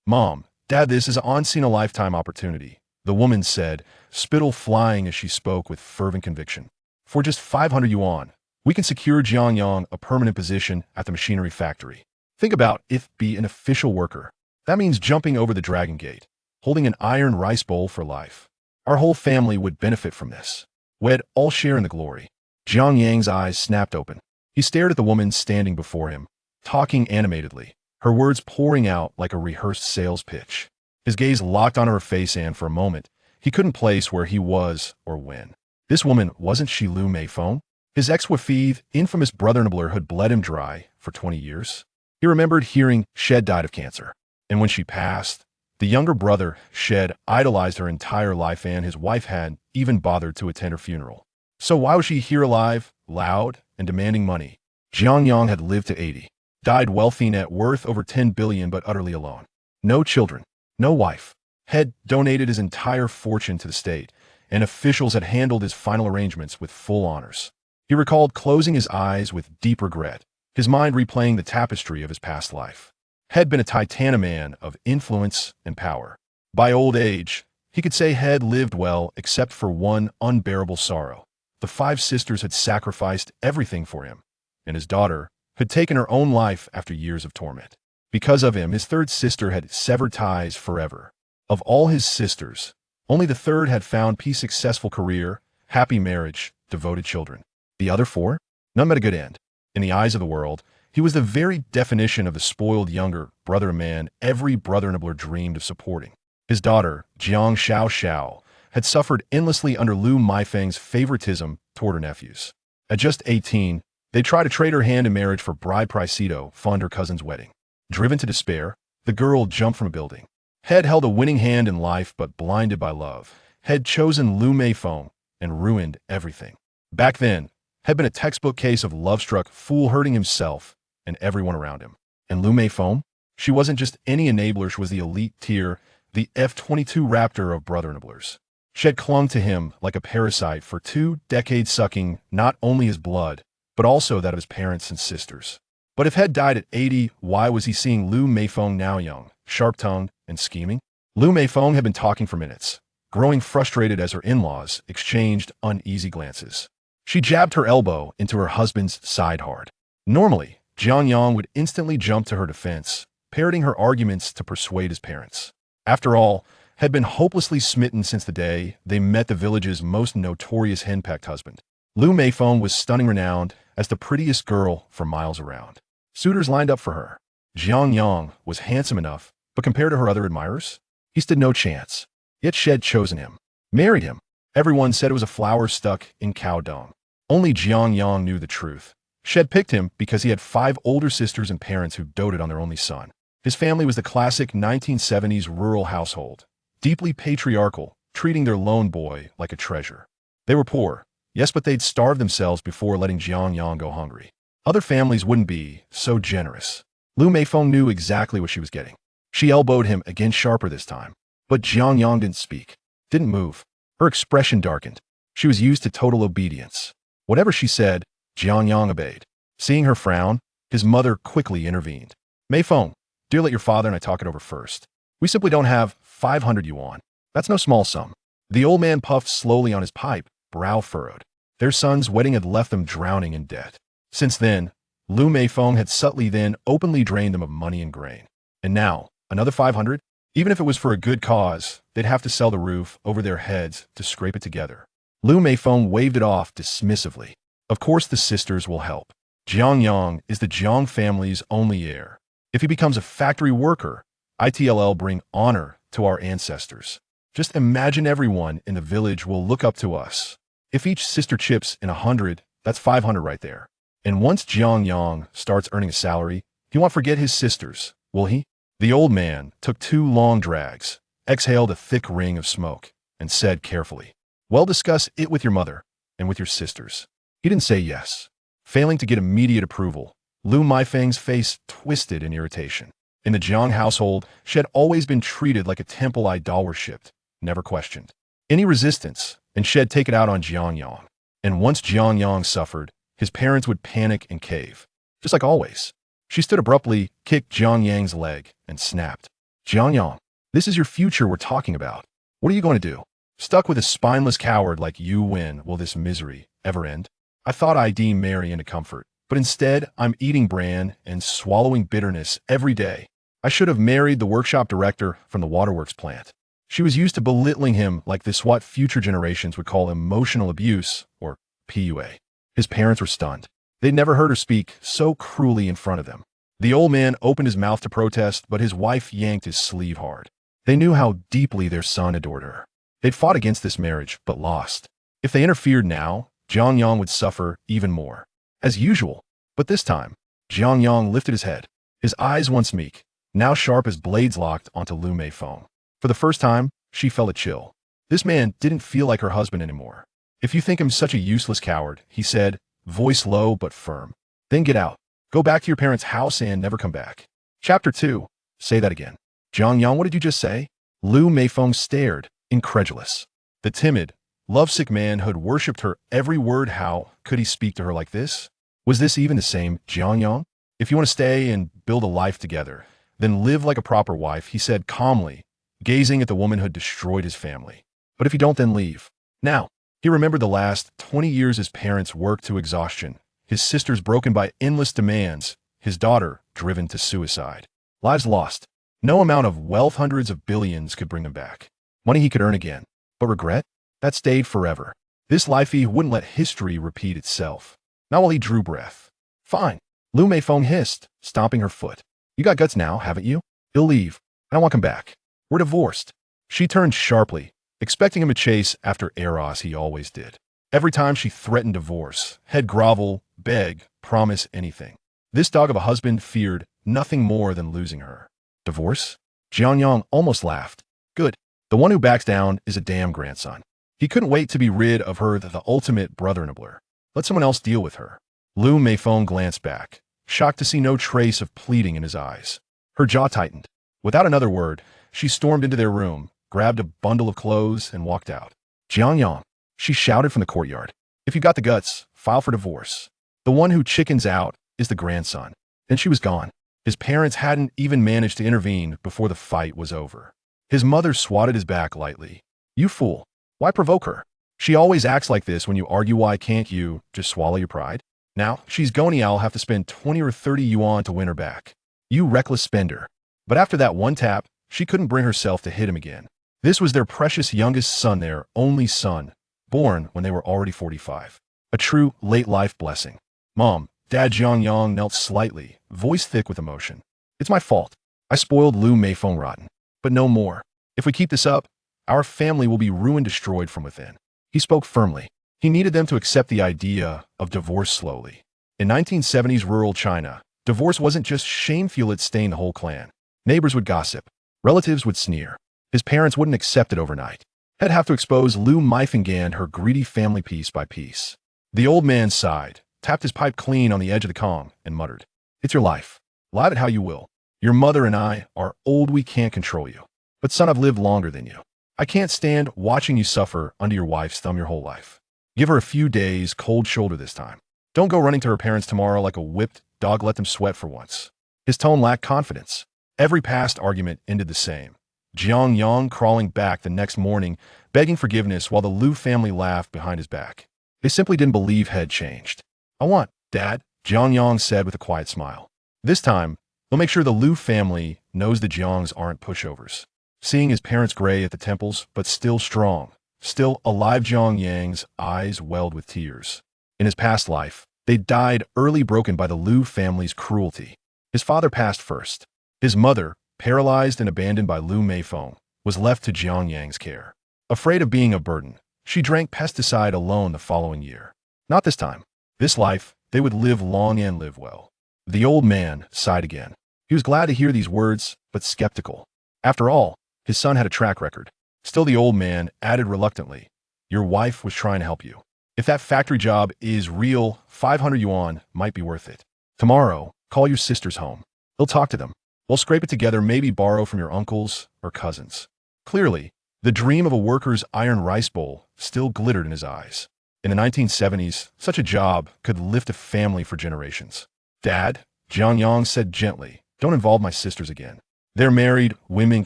"Mom, Dad, this is an once-in-a-lifetime opportunity," the woman said, spittle flying as she spoke with fervent conviction. "For just 500 yuan, we can secure Jiang Yang a permanent position at the machinery factory. Think about if be an official worker. That means jumping over the Dragon Gate, holding an iron rice bowl for life. Our whole family would benefit from this. We'd all share in the glory." Jiang Yang's eyes snapped open. He stared at the woman standing before him, talking animatedly, her words pouring out like a rehearsed sales pitch. His gaze locked on her face, and for a moment, he couldn't place where he was or when. This woman, wasn't she Liu Meifeng? His ex-wife, infamous brother-in-law, had bled him dry for 20 years. He remembered hearing Shed died of cancer. And when she passed, the younger brother, Shed, idolized her entire life, and his wife hadn't even bothered to attend her funeral. So why was she here alive, loud, and demanding money? Jiang Yang had lived to 80, died wealthy, net worth over 10 billion, but utterly alone. No children, no wife. Had donated his entire fortune to the state, and officials had handled his final arrangements with full honors. He recalled closing his eyes with deep regret, his mind replaying the tapestry of his past life. Had been a titanic man of influence and power. By old age, he could say had lived well except for one unbearable sorrow. The 5 sisters had sacrificed everything for him, and his daughter had taken her own life after years of torment. Because of him, his 3rd sister had severed ties forever. Of all his sisters, only the 3rd had found peace, successful career, happy marriage, devoted children. The other 4? None met a good end. In the eyes of the world, he was the very definition of the spoiled younger brother, a man every brother-in-law dreamed of supporting. His daughter, Jiang Xiaoxiao, had suffered endlessly under Liu Meifeng's favoritism toward her nephews. At just 18, they tried to trade her hand in marriage for bride price to fund her cousin's wedding. Driven to despair, the girl jumped from a building. Had held a winning hand in life, but blinded by love, had chosen Liu Meifeng and ruined everything. Back then, had been a textbook case of love-struck fool hurting himself and everyone around him. And Liu Meifeng? She wasn't just any enabler, she was the elite tier, the F-22 Raptor of brother-enablers. She had clung to him like a parasite for 2 decades, sucking not only his blood, but also that of his parents and sisters. But if Head died at 80, why was he seeing Liu Meifeng now young, sharp-tongued, and scheming? Liu Meifeng had been talking for minutes, growing frustrated as her in-laws exchanged uneasy glances. She jabbed her elbow into her husband's side hard. Normally, Jiang Yang would instantly jump to her defense, parroting her arguments to persuade his parents. After all, had been hopelessly smitten since the day they met the village's most notorious henpecked husband. Liu Meifeng was stunning, renowned as the prettiest girl for miles around. Suitors lined up for her. Jiang Yang was handsome enough, but compared to her other admirers, he stood no chance. Yet she had chosen him, married him. Everyone said it was a flower stuck in cow dung. Only Jiang Yang knew the truth. She had picked him because he had 5 older sisters and parents who doted on their only son. His family was the classic 1970s rural household, deeply patriarchal, treating their lone boy like a treasure. They were poor, yes, but they'd starved themselves before letting Jiang Yang go hungry. Other families wouldn't be so generous. Liu Meifeng knew exactly what she was getting. She elbowed him again, sharper this time. But Jiang Yang didn't speak, didn't move. Her expression darkened. She was used to total obedience. Whatever she said, Jiang Yang obeyed. Seeing her frown, his mother quickly intervened. "Meifeng, dear, let your father and I talk it over first. We simply don't have 500 yuan. That's no small sum." The old man puffed slowly on his pipe, brow furrowed. Their son's wedding had left them drowning in debt. Since then, Liu Meifeng had subtly then openly drained them of money and grain. And now, another 500? Even if it was for a good cause, they'd have to sell the roof over their heads to scrape it together. Liu Meifeng waved it off dismissively. Of course the sisters will help. Jiang Yang is the Jiang family's only heir. If he becomes a factory worker, it'll bring honor to our ancestors. Just imagine everyone in the village will look up to us. If each sister chips in 100, that's 500 right there. And once Jiang Yang starts earning a salary, he won't forget his sisters, will he? The old man took 2 long drags, exhaled a thick ring of smoke, and said carefully, "Well, discuss it with your mother and with your sisters." He didn't say yes. Failing to get immediate approval, Liu Meifeng's face twisted in irritation. In the Jiang household, she had always been treated like a temple idol-worshipped, never questioned. Any resistance, and she had taken it out on Jiang Yang. And once Jiang Yang suffered, his parents would panic and cave. Just like always. She stood abruptly, kicked Jiang Yang's leg, and snapped. Jiang Yang, this is your future we're talking about. What are you going to do? Stuck with a spineless coward like you, when will this misery ever end? I thought I'd marry into comfort, but instead I'm eating bran and swallowing bitterness every day. I should have married the workshop director from the waterworks plant. She was used to belittling him like this, what future generations would call emotional abuse, or PUA. His parents were stunned. They'd never heard her speak so cruelly in front of them. The old man opened his mouth to protest, but his wife yanked his sleeve hard. They knew how deeply their son adored her. They'd fought against this marriage, but lost. If they interfered now, Jiang Yang would suffer even more. As usual, but this time, Jiang Yang lifted his head. His eyes, once meek, now sharp as blades, locked onto Liu Meifeng. For the first time, she felt a chill. This man didn't feel like her husband anymore. If you think him such a useless coward, he said, voice low but firm, then get out. Go back to your parents' house and never come back. Chapter 2. Say that again. Jiang Yang, what did you just say? Liu Meifeng stared, incredulous. The timid, lovesick man who'd worshipped her every word. How could he speak to her like this? Was this even the same Jiang Yang? If you want to stay and build a life together, then live like a proper wife, he said calmly, gazing at the woman who'd destroyed his family. But if you don't, then leave. Now, he remembered the last 20 years his parents worked to exhaustion, his sisters broken by endless demands, his daughter driven to suicide. Lives lost. No amount of wealth, hundreds of billions, could bring them back. Money he could earn again. But regret? That stayed forever. This life he wouldn't let history repeat itself. Not while he drew breath. Fine. Liu Meifeng hissed, stomping her foot. You got guts now, haven't you? He'll leave. I don't want him back. We're divorced. She turned sharply, expecting him to chase after Eros he always did. Every time she threatened divorce, he'd grovel, beg, promise anything. This dog of a husband feared nothing more than losing her. Divorce? Jiang Yang almost laughed. Good. The one who backs down is a damn grandson. He couldn't wait to be rid of her, the ultimate brother-enabler. Let someone else deal with her. Liu Meifeng glanced back, shocked to see no trace of pleading in his eyes. Her jaw tightened. Without another word, she stormed into their room, grabbed a bundle of clothes, and walked out. Jiang Yang, she shouted from the courtyard. If you got the guts, file for divorce. The one who chickens out is the grandson. Then she was gone. His parents hadn't even managed to intervene before the fight was over. His mother swatted his back lightly. You fool. Why provoke her? She always acts like this when you argue. Why can't you just swallow your pride? Now, she's gone. I'll have to spend 20 or 30 yuan to win her back. You reckless spender. But after that one tap, she couldn't bring herself to hit him again. This was their precious youngest son, their only son, born when they were already 45. A true late-life blessing. Mom, Dad. Jiang Yang knelt slightly, voice thick with emotion. It's my fault. I spoiled Liu Meifeng rotten. But no more. If we keep this up, our family will be ruined, destroyed from within. He spoke firmly. He needed them to accept the idea of divorce slowly. In 1970s rural China, divorce wasn't just shameful, it stained the whole clan. Neighbors would gossip. Relatives would sneer. His parents wouldn't accept it overnight. He'd have to expose Liu Meifeng and her greedy family piece by piece. The old man sighed, tapped his pipe clean on the edge of the Kong, and muttered, It's your life. Live it how you will. Your mother and I are old, we can't control you. But son, I've lived longer than you. I can't stand watching you suffer under your wife's thumb your whole life. Give her a few days, cold shoulder this time. Don't go running to her parents tomorrow like a whipped dog, let them sweat for once. His tone lacked confidence. Every past argument ended the same. Jiang Yang crawling back the next morning, begging forgiveness while the Liu family laughed behind his back. They simply didn't believe had changed. I want, Dad, Jiang Yang said with a quiet smile. This time, he'll make sure the Liu family knows the Jiangs aren't pushovers. Seeing his parents gray at the temples, but still strong, still alive, Jiang Yang's eyes welled with tears. In his past life, they died early, broken by the Liu family's cruelty. His father passed first. His mother, paralyzed and abandoned by Liu Meifeng, was left to Jiang Yang's care. Afraid of being a burden, she drank pesticide alone the following year. Not this time. This life, they would live long and live well. The old man sighed again. He was glad to hear these words, but skeptical. After all, his son had a track record. Still, the old man added reluctantly, Your wife was trying to help you. If that factory job is real, 500 yuan might be worth it. Tomorrow, call your sisters home. He'll talk to them. We'll scrape it together, maybe borrow from your uncles or cousins. Clearly, the dream of a worker's iron rice bowl still glittered in his eyes. In the 1970s, such a job could lift a family for generations. Dad, Jiang Yang said gently, don't involve my sisters again. Their married, women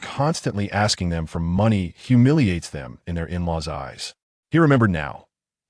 constantly asking them for money humiliates them in their in-laws' eyes. He remembered now.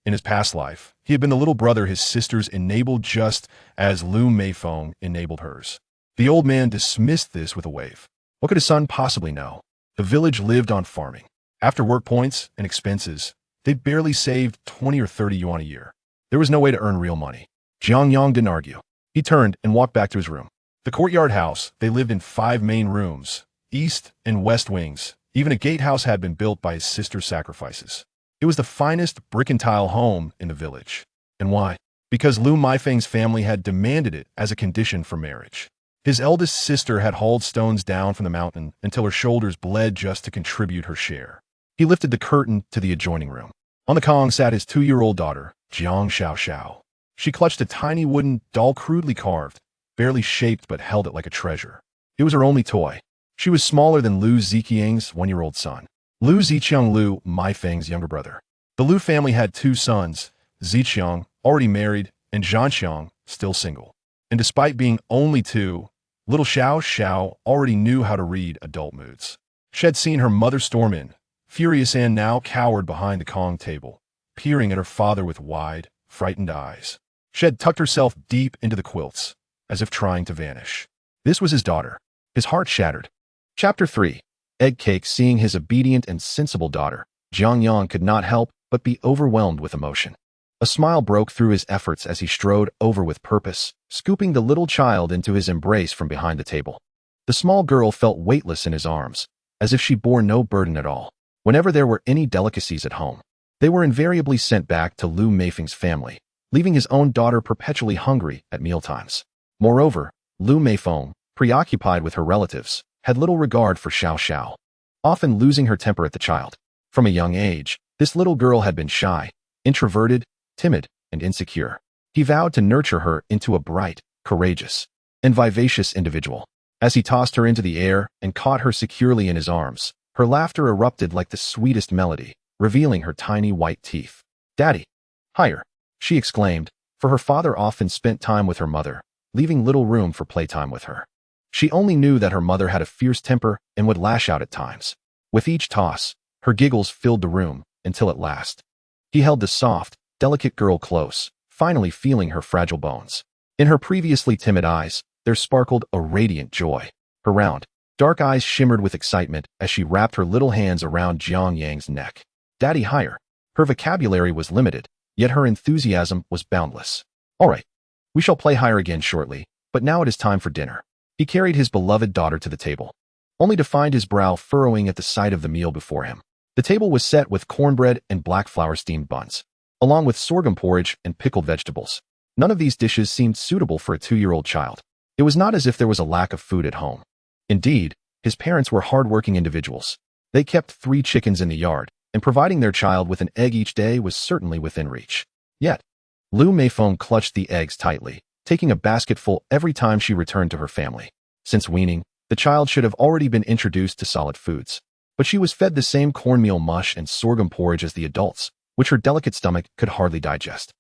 In his past life, he had been the little brother his sisters enabled just as Liu Meifeng enabled hers. The old man dismissed this with a wave. What could his son possibly know? The village lived on farming. After work points and expenses, they barely saved 20 or 30 yuan a year. There was no way to earn real money. Jiang Yang didn't argue. He turned and walked back to his room. The courtyard house, they lived in 5 main rooms, east and west wings. Even a gatehouse had been built by his sister's sacrifices. It was the finest brick and tile home in the village. And why? Because Liu Meifeng's family had demanded it as a condition for marriage. His eldest sister had hauled stones down from the mountain until her shoulders bled just to contribute her share. He lifted the curtain to the adjoining room. On the kong sat his 2-year-old daughter, Jiang Xiaoxiao. She clutched a tiny wooden doll crudely carved, barely shaped but held it like a treasure. It was her only toy. She was smaller than Liu Ziqiang's 1-year-old son. Liu Ziqiang, Liu Meifeng's younger brother. The Liu family had 2 sons, Ziqiang, already married, and Jiang Yang, still single. And despite being only 2, little Xiaoxiao already knew how to read adult moods. She had seen her mother storm in, furious and now cowered behind the kong table, peering at her father with wide, frightened eyes. She had tucked herself deep into the quilts, as if trying to vanish. This was his daughter. His heart shattered. Chapter 3. Egg Cake. Seeing his obedient and sensible daughter, Jiang Yang could not help but be overwhelmed with emotion. A smile broke through his efforts as he strode over with purpose, scooping the little child into his embrace from behind the table. The small girl felt weightless in his arms, as if she bore no burden at all. Whenever there were any delicacies at home, they were invariably sent back to Liu Meifeng's family, leaving his own daughter perpetually hungry at mealtimes. Moreover, Liu Meifeng, preoccupied with her relatives, had little regard for Xiaoxiao, often losing her temper at the child. From a young age, this little girl had been shy, introverted, timid, and insecure. He vowed to nurture her into a bright, courageous, and vivacious individual. As he tossed her into the air and caught her securely in his arms, her laughter erupted like the sweetest melody, revealing her tiny white teeth. "Daddy! Higher!" she exclaimed, for her father often spent time with her mother, leaving little room for playtime with her. She only knew that her mother had a fierce temper and would lash out at times. With each toss, her giggles filled the room, until at last, he held the soft, delicate girl close, finally feeling her fragile bones. In her previously timid eyes, there sparkled a radiant joy. Her round, dark eyes shimmered with excitement as she wrapped her little hands around Jiang Yang's neck. "Daddy, higher." Her vocabulary was limited, yet her enthusiasm was boundless. "All right, we shall play higher again shortly, but now it is time for dinner." He carried his beloved daughter to the table, only to find his brow furrowing at the sight of the meal before him. The table was set with cornbread and black flour steamed buns, along with sorghum porridge and pickled vegetables. None of these dishes seemed suitable for a 2-year-old child. It was not as if there was a lack of food at home. Indeed, his parents were hard-working individuals. They kept 3 chickens in the yard, and providing their child with an egg each day was certainly within reach. Yet, Liu Meifeng clutched the eggs tightly, taking a basketful every time she returned to her family. Since weaning, the child should have already been introduced to solid foods. But she was fed the same cornmeal mush and sorghum porridge as the adults, which her delicate stomach could hardly digest.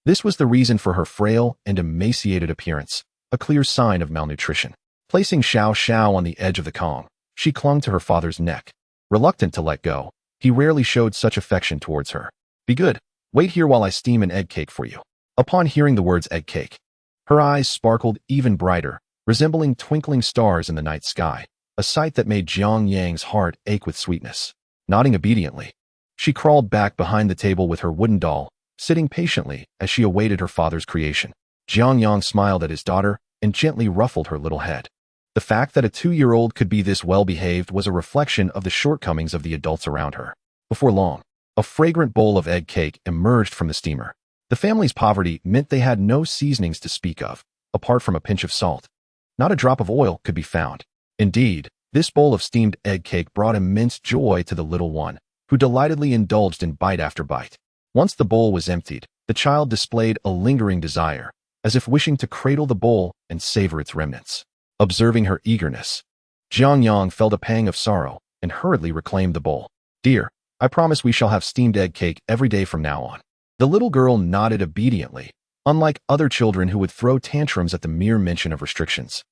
This was the reason for her frail and emaciated appearance, a clear sign of malnutrition. Placing Xiaoxiao on the edge of the kong, she clung to her father's neck. Reluctant to let go, he rarely showed such affection towards her. "Be good. Wait here while I steam an egg cake for you." Upon hearing the words egg cake, her eyes sparkled even brighter, resembling twinkling stars in the night sky, a sight that made Jiang Yang's heart ache with sweetness. Nodding obediently, she crawled back behind the table with her wooden doll, sitting patiently as she awaited her father's creation. Jiang Yang smiled at his daughter and gently ruffled her little head. The fact that a 2-year-old could be this well-behaved was a reflection of the shortcomings of the adults around her. Before long, a fragrant bowl of egg cake emerged from the steamer. The family's poverty meant they had no seasonings to speak of, apart from a pinch of salt. Not a drop of oil could be found. Indeed, this bowl of steamed egg cake brought immense joy to the little one, who delightedly indulged in bite after bite. Once the bowl was emptied, the child displayed a lingering desire, as if wishing to cradle the bowl and savor its remnants. Observing her eagerness, Jiang Yang felt a pang of sorrow and hurriedly reclaimed the bowl. "Dear, I promise we shall have steamed egg cake every day from now on." The little girl nodded obediently, unlike other children who would throw tantrums at the mere mention of restrictions.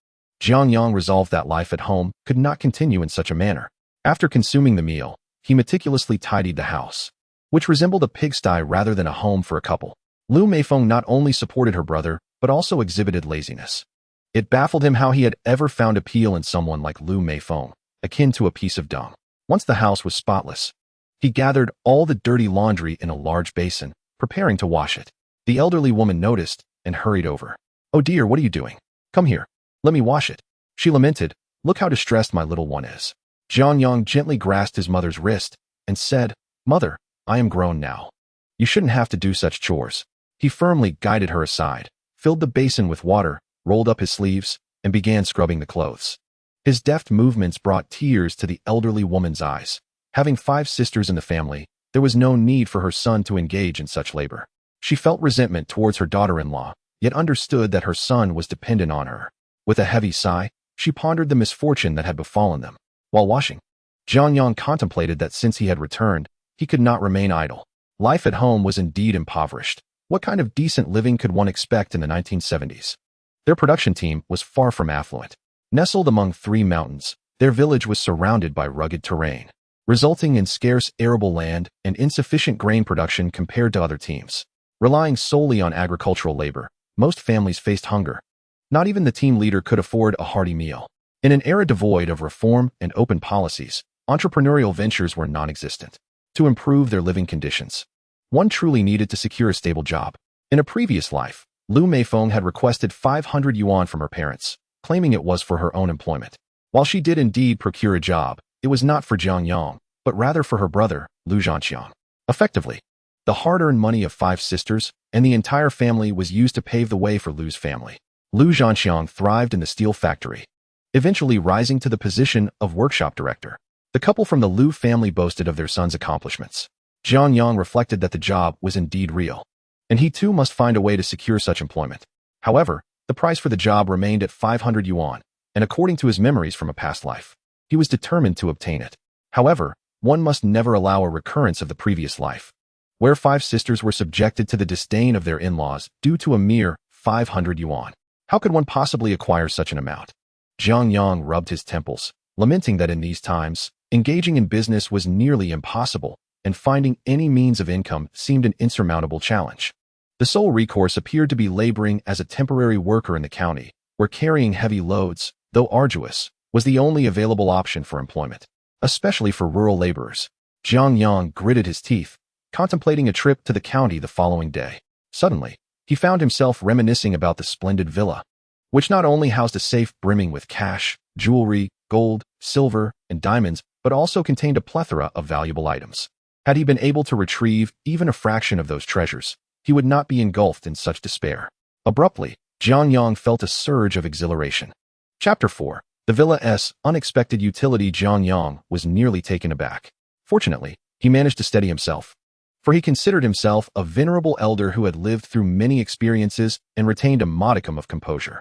Jiang Yang resolved that life at home could not continue in such a manner. After consuming the meal, he meticulously tidied the house, which resembled a pigsty rather than a home for a couple. Liu Meifeng not only supported her brother, but also exhibited laziness. It baffled him how he had ever found appeal in someone like Liu Meifeng, akin to a piece of dung. Once the house was spotless, he gathered all the dirty laundry in a large basin, preparing to wash it. The elderly woman noticed and hurried over. "Oh dear, what are you doing? Come here. Let me wash it." She lamented. "Look how distressed my little one is." Jiang Yang gently grasped his mother's wrist and said, "Mother, I am grown now. You shouldn't have to do such chores." He firmly guided her aside, filled the basin with water, rolled up his sleeves, and began scrubbing the clothes. His deft movements brought tears to the elderly woman's eyes. Having 5 sisters in the family, there was no need for her son to engage in such labor. She felt resentment towards her daughter-in-law, yet understood that her son was dependent on her. With a heavy sigh, she pondered the misfortune that had befallen them. While washing, Jiang Yang contemplated that since he had returned, he could not remain idle. Life at home was indeed impoverished. What kind of decent living could one expect in the 1970s? Their production team was far from affluent. Nestled among 3 mountains, their village was surrounded by rugged terrain, resulting in scarce arable land and insufficient grain production compared to other teams. Relying solely on agricultural labor, most families faced hunger. Not even the team leader could afford a hearty meal. In an era devoid of reform and open policies, entrepreneurial ventures were non-existent. To improve their living conditions, one truly needed to secure a stable job. In a previous life, Liu Meifeng had requested 500 yuan from her parents, claiming it was for her own employment. While she did indeed procure a job, it was not for Jiang Yang, but rather for her brother, Liu Zhanxiang. Effectively, the hard-earned money of 5 sisters and the entire family was used to pave the way for Liu's family. Liu Zhanxiang thrived in the steel factory, eventually rising to the position of workshop director. The couple from the Liu family boasted of their son's accomplishments. Jiang Yang reflected that the job was indeed real, and he too must find a way to secure such employment. However, the price for the job remained at 500 yuan, and according to his memories from a past life, he was determined to obtain it. However, one must never allow a recurrence of the previous life, where 5 sisters were subjected to the disdain of their in-laws due to a mere 500 yuan. How could one possibly acquire such an amount? Jiang Yang rubbed his temples, lamenting that in these times, engaging in business was nearly impossible, and finding any means of income seemed an insurmountable challenge. The sole recourse appeared to be laboring as a temporary worker in the county, where carrying heavy loads, though arduous, was the only available option for employment, especially for rural laborers. Jiang Yang gritted his teeth, contemplating a trip to the county the following day. Suddenly, he found himself reminiscing about the splendid villa, which not only housed a safe brimming with cash, jewelry, gold, silver, and diamonds, but also contained a plethora of valuable items. Had he been able to retrieve even a fraction of those treasures, he would not be engulfed in such despair. Abruptly, Jiang Yang felt a surge of exhilaration. Chapter 4. The Villa's unexpected utility. Jiang Yang was nearly taken aback. Fortunately, he managed to steady himself, for he considered himself a venerable elder who had lived through many experiences and retained a modicum of composure.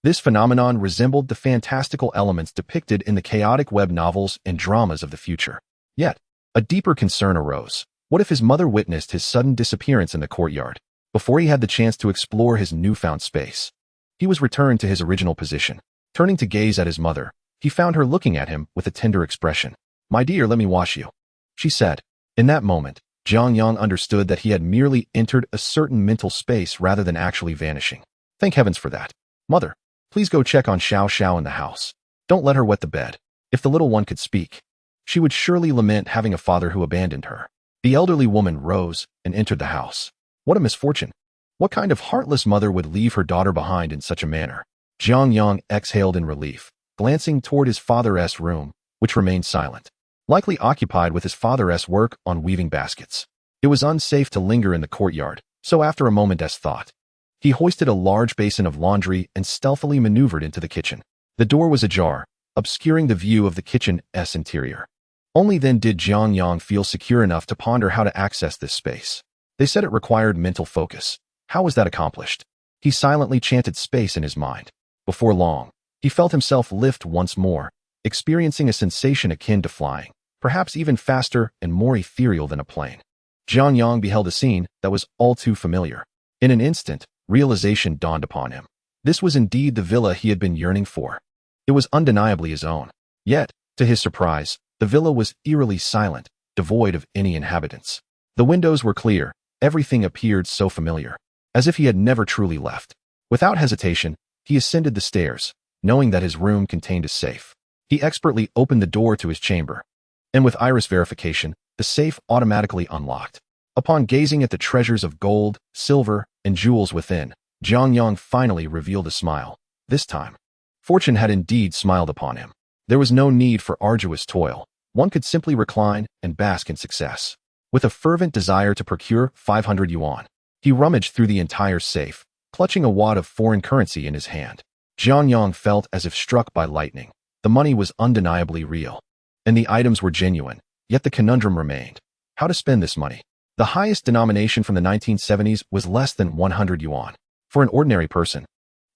This phenomenon resembled the fantastical elements depicted in the chaotic web novels and dramas of the future. Yet, a deeper concern arose. What if his mother witnessed his sudden disappearance in the courtyard, before he had the chance to explore his newfound space? He was returned to his original position. Turning to gaze at his mother, he found her looking at him with a tender expression. "My dear, let me wash you," she said. In that moment, Jiang Yang understood that he had merely entered a certain mental space rather than actually vanishing. Thank heavens for that. "Mother, please go check on Xiaoxiao in the house. Don't let her wet the bed." If the little one could speak, she would surely lament having a father who abandoned her. The elderly woman rose and entered the house. What a misfortune! What kind of heartless mother would leave her daughter behind in such a manner? Jiang Yang exhaled in relief, glancing toward his father's room, which remained silent, likely occupied with his father's work on weaving baskets. It was unsafe to linger in the courtyard, so after a moment's thought, he hoisted a large basin of laundry and stealthily maneuvered into the kitchen. The door was ajar, obscuring the view of the kitchen's interior. Only then did Jiang Yang feel secure enough to ponder how to access this space. They said it required mental focus. How was that accomplished? He silently chanted space in his mind. Before long, he felt himself lift once more, experiencing a sensation akin to flying, perhaps even faster and more ethereal than a plane. Jiang Yang beheld a scene that was all too familiar. In an instant, realization dawned upon him. This was indeed the villa he had been yearning for. It was undeniably his own. Yet, to his surprise, the villa was eerily silent, devoid of any inhabitants. The windows were clear, everything appeared so familiar, as if he had never truly left. Without hesitation, he ascended the stairs, knowing that his room contained a safe. He expertly opened the door to his chamber, and with iris verification, the safe automatically unlocked. Upon gazing at the treasures of gold, silver, and jewels within, Jiang Yang finally revealed a smile. This time, fortune had indeed smiled upon him. There was no need for arduous toil. One could simply recline and bask in success. With a fervent desire to procure 500 yuan, he rummaged through the entire safe, clutching a wad of foreign currency in his hand. Jiang Yang felt as if struck by lightning. The money was undeniably real, and the items were genuine, yet the conundrum remained. How to spend this money? The highest denomination from the 1970s was less than 100 yuan. For an ordinary person,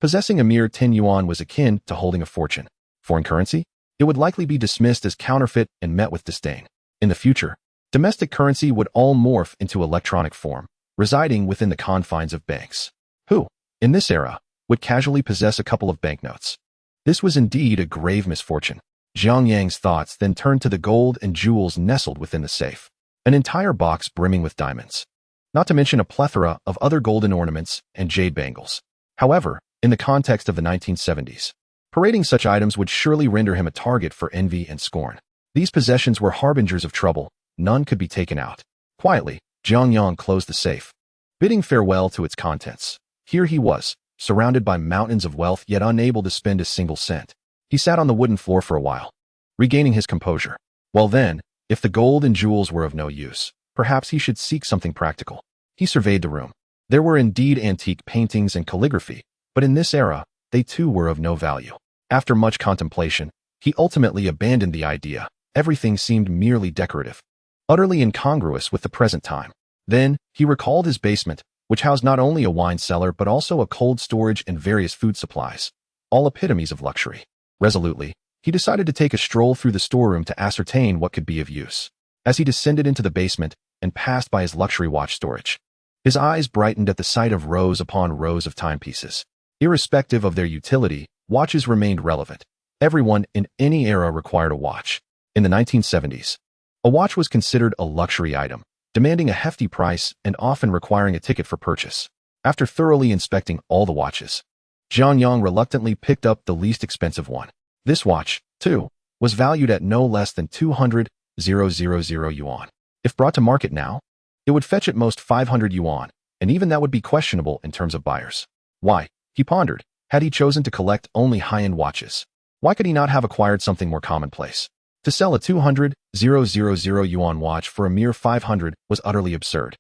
possessing a mere 10 yuan was akin to holding a fortune. Foreign currency? It would likely be dismissed as counterfeit and met with disdain. In the future, domestic currency would all morph into electronic form, residing within the confines of banks. Who, in this era, would casually possess a couple of banknotes? This was indeed a grave misfortune. Jiang Yang's thoughts then turned to the gold and jewels nestled within the safe. An entire box brimming with diamonds. Not to mention a plethora of other golden ornaments and jade bangles. However, in the context of the 1970s, parading such items would surely render him a target for envy and scorn. These possessions were harbingers of trouble. None could be taken out. Quietly, Jiang Yang closed the safe, bidding farewell to its contents. Here he was, surrounded by mountains of wealth yet unable to spend a single cent. He sat on the wooden floor for a while, regaining his composure. Well then, if the gold and jewels were of no use, perhaps he should seek something practical. He surveyed the room. There were indeed antique paintings and calligraphy, but in this era, they too were of no value. After much contemplation, he ultimately abandoned the idea. Everything seemed merely decorative, utterly incongruous with the present time. Then, he recalled his basement, which housed not only a wine cellar but also a cold storage and various food supplies, all epitomes of luxury. Resolutely, he decided to take a stroll through the storeroom to ascertain what could be of use. As he descended into the basement and passed by his luxury watch storage, his eyes brightened at the sight of rows upon rows of timepieces. Irrespective of their utility, watches remained relevant. Everyone in any era required a watch. In the 1970s, a watch was considered a luxury item, demanding a hefty price and often requiring a ticket for purchase. After thoroughly inspecting all the watches, Jiang Yang reluctantly picked up the least expensive one. This watch, too, was valued at no less than 200,000 yuan. If brought to market now, it would fetch at most 500 yuan, and even that would be questionable in terms of buyers. Why, he pondered, had he chosen to collect only high-end watches? Why could he not have acquired something more commonplace? To sell a 200,000 yuan watch for a mere 500 was utterly absurd.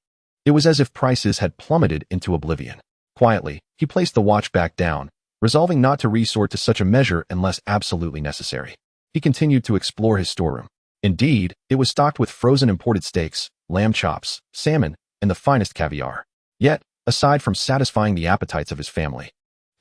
It was as if prices had plummeted into oblivion. Quietly, he placed the watch back down, resolving not to resort to such a measure unless absolutely necessary. He continued to explore his storeroom. Indeed, it was stocked with frozen imported steaks, lamb chops, salmon, and the finest caviar. Yet, aside from satisfying the appetites of his family,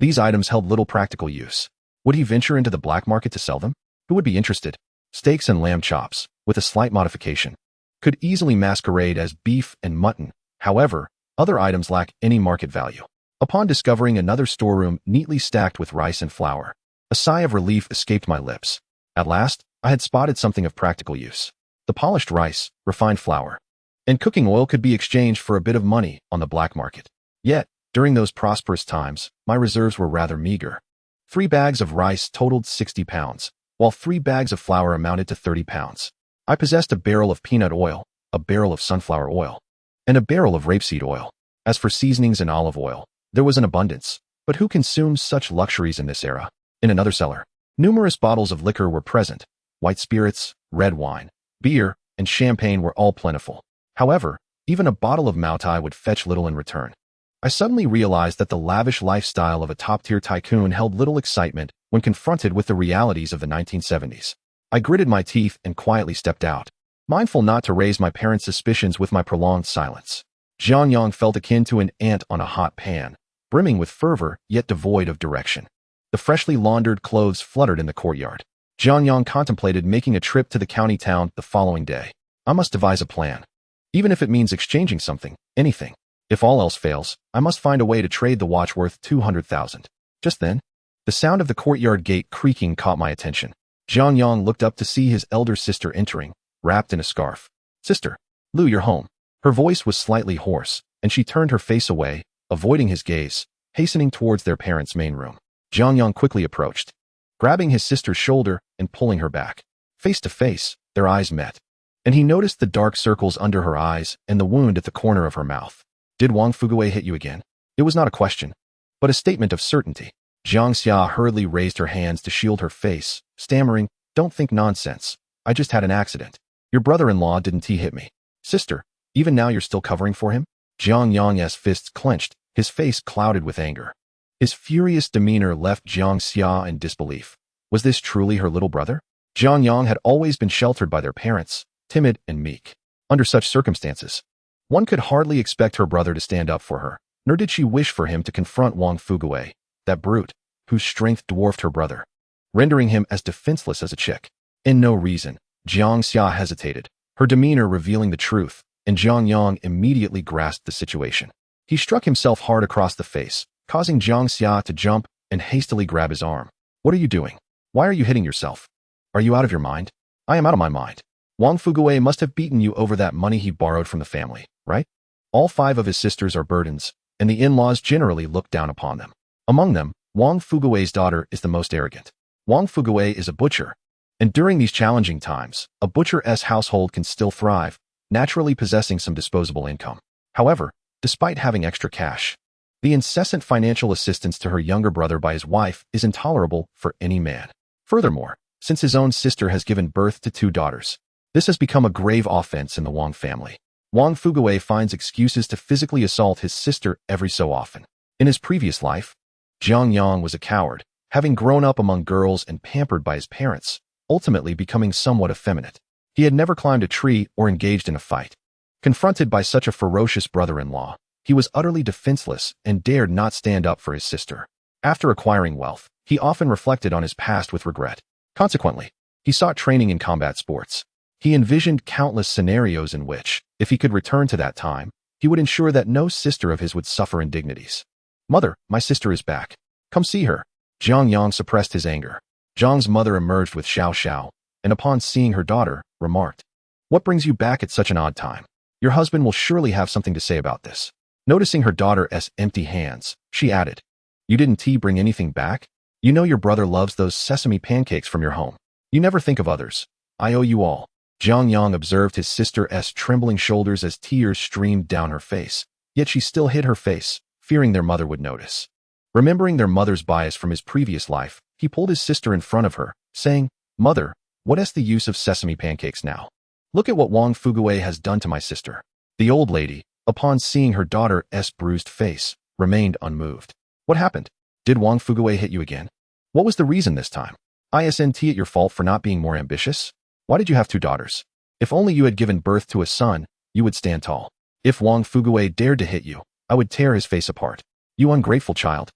these items held little practical use. Would he venture into the black market to sell them? Who would be interested? Steaks and lamb chops, with a slight modification, could easily masquerade as beef and mutton. However, other items lack any market value. Upon discovering another storeroom neatly stacked with rice and flour, a sigh of relief escaped my lips. At last, I had spotted something of practical use. The polished rice, refined flour, and cooking oil could be exchanged for a bit of money on the black market. Yet, during those prosperous times, my reserves were rather meager. 3 bags of rice totaled 60 pounds, while 3 bags of flour amounted to 30 pounds. I possessed a barrel of peanut oil, a barrel of sunflower oil, and a barrel of rapeseed oil. As for seasonings and olive oil, there was an abundance, but who consumes such luxuries in this era? In another cellar, numerous bottles of liquor were present. White spirits, red wine, beer, and champagne were all plentiful. However, even a bottle of Moutai would fetch little in return. I suddenly realized that the lavish lifestyle of a top-tier tycoon held little excitement when confronted with the realities of the 1970s. I gritted my teeth and quietly stepped out, mindful not to raise my parents' suspicions with my prolonged silence. Jiang Yang felt akin to an ant on a hot pan, brimming with fervor yet devoid of direction. The freshly laundered clothes fluttered in the courtyard. Jiang Yang contemplated making a trip to the county town the following day. I must devise a plan. Even if it means exchanging something, anything. If all else fails, I must find a way to trade the watch worth 200,000. Just then, The sound of the courtyard gate creaking caught my attention. Jiang Yang looked up to see his elder sister entering, wrapped in a scarf. Sister, Liu, you're home. Her voice was slightly hoarse, and she turned her face away, avoiding his gaze, hastening towards their parents' main room. Jiang Yang quickly approached, grabbing his sister's shoulder and pulling her back. Face to face, their eyes met, and he noticed the dark circles under her eyes and the wound at the corner of her mouth. Did Wang Fuguwei hit you again? It was not a question, but a statement of certainty. Jiang Xiao hurriedly raised her hands to shield her face, stammering, "Don't think nonsense. I just had an accident. Your brother-in-law didn't hit me." Sister, even now you're still covering for him? Jiang Yang's fists clenched, his face clouded with anger. His furious demeanor left Jiang Xiao in disbelief. Was this truly her little brother? Jiang Yang had always been sheltered by their parents, timid and meek. Under such circumstances, one could hardly expect her brother to stand up for her, nor did she wish for him to confront Wang Fuguwei, that brute, whose strength dwarfed her brother, rendering him as defenseless as a chick. In no reason, Jiang Xia hesitated, her demeanor revealing the truth, and Jiang Yang immediately grasped the situation. He struck himself hard across the face, causing Jiang Xia to jump and hastily grab his arm. What are you doing? Why are you hitting yourself? Are you out of your mind? I am out of my mind. Wang Fuguwei must have beaten you over that money he borrowed from the family, right? All 5 of his sisters are burdens, and the in-laws generally look down upon them. Among them, Wang Fuguwei's daughter is the most arrogant. Wang Fuguwei is a butcher, and during these challenging times, a butcher's household can still thrive, naturally possessing some disposable income. However, despite having extra cash, the incessant financial assistance to her younger brother by his wife is intolerable for any man. Furthermore, since his own sister has given birth to 2 daughters, this has become a grave offense in the Wang family. Wang Fuguwei finds excuses to physically assault his sister every so often. In his previous life, Jiang Yang was a coward, having grown up among girls and pampered by his parents, ultimately becoming somewhat effeminate. He had never climbed a tree or engaged in a fight. Confronted by such a ferocious brother-in-law, he was utterly defenseless and dared not stand up for his sister. After acquiring wealth, he often reflected on his past with regret. Consequently, he sought training in combat sports. He envisioned countless scenarios in which, if he could return to that time, he would ensure that no sister of his would suffer indignities. "Mother, my sister is back. Come see her." Jiang Yang suppressed his anger. Jiang's mother emerged with Xiaoxiao, and upon seeing her daughter, remarked, "What brings you back at such an odd time? Your husband will surely have something to say about this." Noticing her daughter's empty hands, she added, "You didn't bring anything back? You know your brother loves those sesame pancakes from your home. You never think of others. I owe you all." Jiang Yang observed his sister's trembling shoulders as tears streamed down her face, yet she still hid her face, fearing their mother would notice. Remembering their mother's bias from his previous life, he pulled his sister in front of her, saying, "Mother, what's the use of sesame pancakes now? Look at what Wang Fuguwei has done to my sister." The old lady, upon seeing her daughter's bruised face, remained unmoved. "What happened? Did Wang Fuguwei hit you again? What was the reason this time? Isn't it your fault for not being more ambitious? Why did you have 2 daughters? If only you had given birth to a son, you would stand tall. If Wang Fuguwei dared to hit you, I would tear his face apart. You ungrateful child.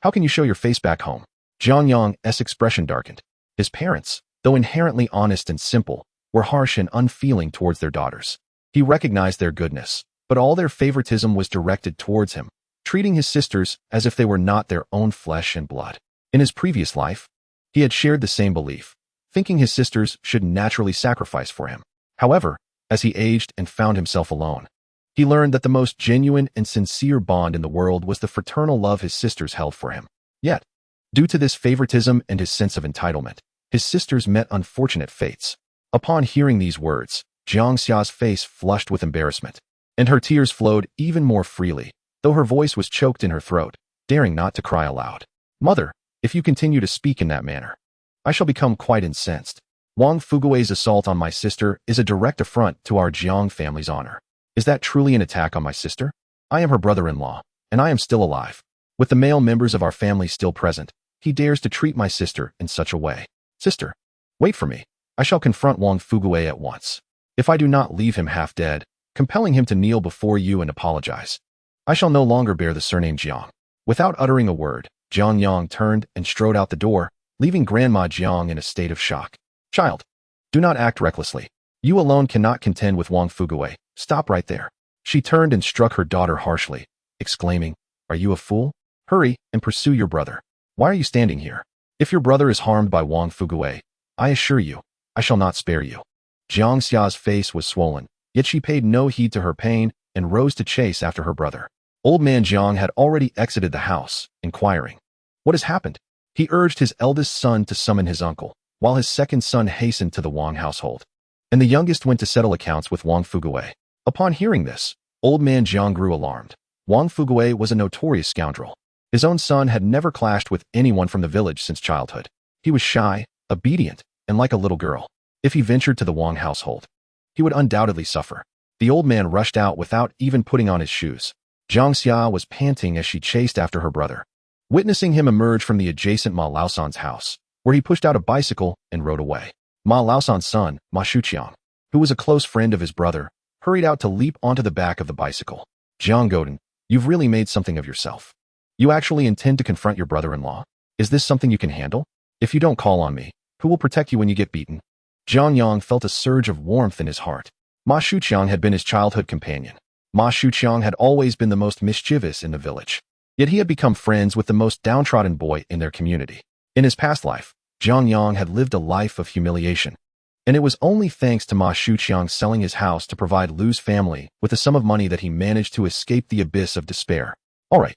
How can you show your face back home?" Jiang Yang's expression darkened. His parents, though inherently honest and simple, were harsh and unfeeling towards their daughters. He recognized their goodness, but all their favoritism was directed towards him, treating his sisters as if they were not their own flesh and blood. In his previous life, he had shared the same belief, thinking his sisters should naturally sacrifice for him. However, as he aged and found himself alone, he learned that the most genuine and sincere bond in the world was the fraternal love his sisters held for him. Yet, due to this favoritism and his sense of entitlement, his sisters met unfortunate fates. Upon hearing these words, Jiang Xia's face flushed with embarrassment, and her tears flowed even more freely, though her voice was choked in her throat, daring not to cry aloud. "Mother, if you continue to speak in that manner, I shall become quite incensed. Wang Fuguwei's assault on my sister is a direct affront to our Jiang family's honor. Is that truly an attack on my sister? I am her brother-in-law, and I am still alive. With the male members of our family still present, he dares to treat my sister in such a way. Sister, wait for me. I shall confront Wang Fuguwei at once. If I do not leave him half dead, compelling him to kneel before you and apologize, I shall no longer bear the surname Jiang." Without uttering a word, Jiang Yang turned and strode out the door, leaving Grandma Jiang in a state of shock. "Child, do not act recklessly. You alone cannot contend with Wang Fuguwei. Stop right there." She turned and struck her daughter harshly, exclaiming, "Are you a fool? Hurry and pursue your brother. Why are you standing here? If your brother is harmed by Wang Fuguwei, I assure you, I shall not spare you. Jiang Xiao's face was swollen, yet she paid no heed to her pain and rose to chase after her brother. Old man Jiang had already exited the house, inquiring, "What has happened?" He urged his eldest son to summon his uncle, while his second son hastened to the Wang household. And the youngest went to settle accounts with Wang Fuguwei. Upon hearing this, old man Jiang grew alarmed. Wang Fuguwei was a notorious scoundrel. His own son had never clashed with anyone from the village since childhood. He was shy, obedient, and like a little girl. If he ventured to the Wang household, he would undoubtedly suffer. The old man rushed out without even putting on his shoes. Jiang Xiao was panting as she chased after her brother. Witnessing him emerge from the adjacent Ma Laosan's house, where he pushed out a bicycle and rode away. Ma Laosan's son, Ma Shuqiang, who was a close friend of his brother, hurried out to leap onto the back of the bicycle. "Jiang Goden, you've really made something of yourself. You actually intend to confront your brother-in-law? Is this something you can handle? If you don't call on me, who will protect you when you get beaten?" Jiang Yang felt a surge of warmth in his heart. Ma Shuqiang had been his childhood companion. Ma Shuqiang had always been the most mischievous in the village. Yet he had become friends with the most downtrodden boy in their community. In his past life, Jiang Yang had lived a life of humiliation. And it was only thanks to Ma Shuqiang selling his house to provide Liu's family with a sum of money that he managed to escape the abyss of despair. "All right,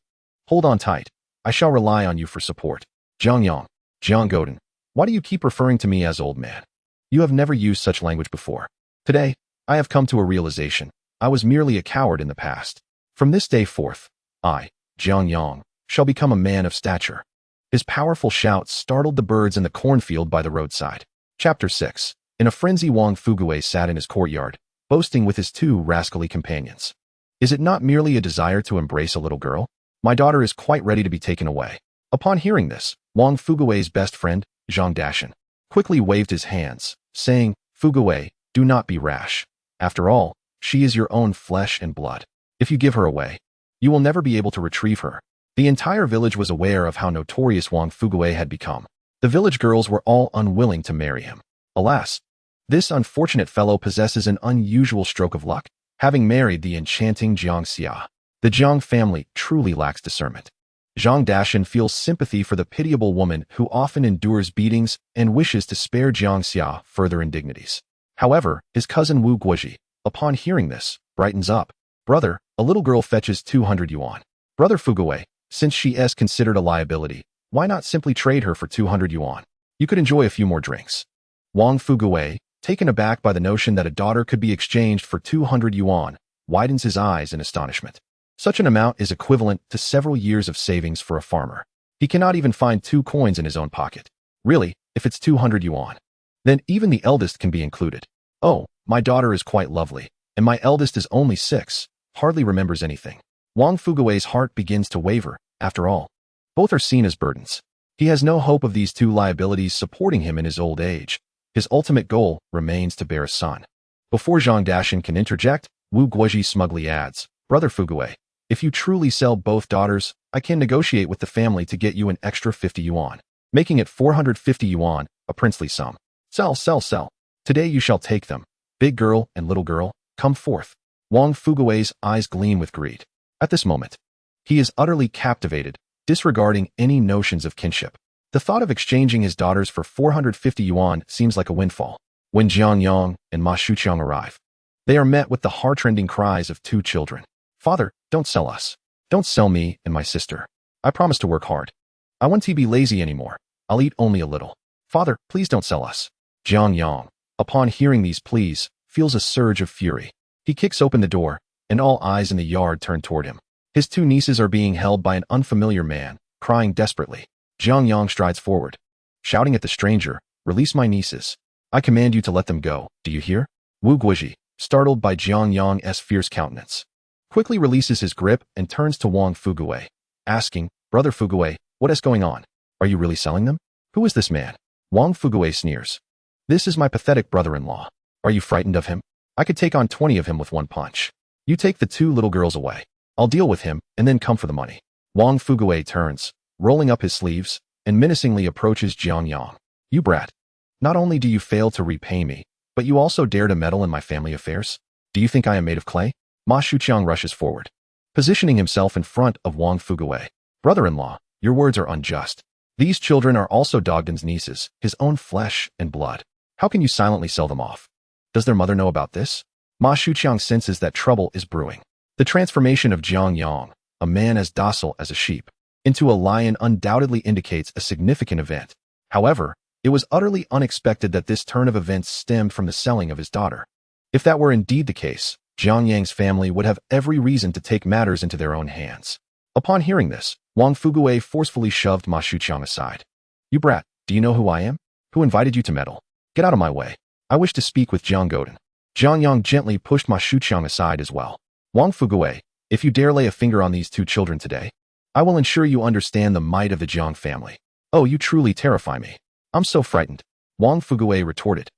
hold on tight. I shall rely on you for support." "Jiang Yang, Jiang Goden, why do you keep referring to me as old man? You have never used such language before. Today, I have come to a realization. I was merely a coward in the past. From this day forth, I, Jiang Yang, shall become a man of stature." His powerful shouts startled the birds in the cornfield by the roadside. Chapter 6. In a frenzy, Wang Fuguwei sat in his courtyard, boasting with his two rascally companions. "Is it not merely a desire to embrace a little girl? My daughter is quite ready to be taken away." Upon hearing this, Wang Fuguwei's best friend, Zhang Dashan, quickly waved his hands, saying, "Fuguwei, do not be rash. After all, she is your own flesh and blood. If you give her away, you will never be able to retrieve her." The entire village was aware of how notorious Wang Fuguwei had become. The village girls were all unwilling to marry him. Alas, this unfortunate fellow possesses an unusual stroke of luck, having married the enchanting Jiang Xia. The Jiang family truly lacks discernment. Zhang Dashan feels sympathy for the pitiable woman who often endures beatings and wishes to spare Jiang Xia further indignities. However, his cousin Wu Guoji, upon hearing this, brightens up. "Brother, a little girl fetches 200 yuan. Brother Fuguwei, since she is considered a liability, why not simply trade her for 200 yuan? You could enjoy a few more drinks." Wang Fuguwei, taken aback by the notion that a daughter could be exchanged for 200 yuan, widens his eyes in astonishment. Such an amount is equivalent to several years of savings for a farmer. He cannot even find 2 coins in his own pocket. Really, if it's 200 yuan, then even the eldest can be included. "Oh, my daughter is quite lovely, and my eldest is only 6, hardly remembers anything." Wang Fuguwei's heart begins to waver. After all, both are seen as burdens. He has no hope of these 2 liabilities supporting him in his old age. His ultimate goal remains to bear a son. Before Zhang Dashan can interject, Wu Guoji smugly adds, "Brother Fuguwei, if you truly sell both daughters, I can negotiate with the family to get you an extra 50 yuan, making it 450 yuan, a princely sum. Sell, sell, sell. Today you shall take them. Big girl and little girl, come forth." Wang Fuguwei's eyes gleam with greed. At this moment, he is utterly captivated, disregarding any notions of kinship. The thought of exchanging his daughters for 450 yuan seems like a windfall. When Jiang Yang and Ma Shuqiang arrive, they are met with the heart-rending cries of 2 children. "Father, don't sell us. Don't sell me and my sister. I promise to work hard. I won't be lazy anymore. I'll eat only a little. Father, please don't sell us." Jiang Yang, upon hearing these pleas, feels a surge of fury. He kicks open the door, and all eyes in the yard turn toward him. His 2 nieces are being held by an unfamiliar man, crying desperately. Jiang Yang strides forward, shouting at the stranger, "Release my nieces. I command you to let them go, do you hear?" Wu Guoji, startled by Jiang Yang's fierce countenance, quickly releases his grip and turns to Wang Fuguwei, asking, "Brother Fuguwei, what is going on? Are you really selling them? Who is this man?" Wang Fuguwei sneers. "This is my pathetic brother-in-law. Are you frightened of him? I could take on 20 of him with one punch. You take the 2 little girls away. I'll deal with him and then come for the money." Wang Fuguwei turns, rolling up his sleeves, and menacingly approaches Jiang Yang. "You brat. Not only do you fail to repay me, but you also dare to meddle in my family affairs? Do you think I am made of clay?" Ma Shuqiang rushes forward, positioning himself in front of Wang Fuguwei. "Brother-in-law, your words are unjust. These children are also Dogden's nieces, his own flesh and blood. How can you silently sell them off? Does their mother know about this? Ma Shuqiang senses that trouble is brewing. The transformation of Jiang Yang, a man as docile as a sheep, into a lion undoubtedly indicates a significant event. However, it was utterly unexpected that this turn of events stemmed from the selling of his daughter. If that were indeed the case, Jiang Yang's family would have every reason to take matters into their own hands. Upon hearing this, Wang Fugui forcefully shoved Ma Shuqiang aside. You brat, do you know who I am? Who invited you to meddle? Get out of my way. I wish to speak with Jiang Goden. Jiang Yang gently pushed Ma Shuqiang aside as well. Wang Fugui, if you dare lay a finger on these two children today, I will ensure you understand the might of the Jiang family. Oh, you truly terrify me. I'm so frightened, Wang Fugui retorted,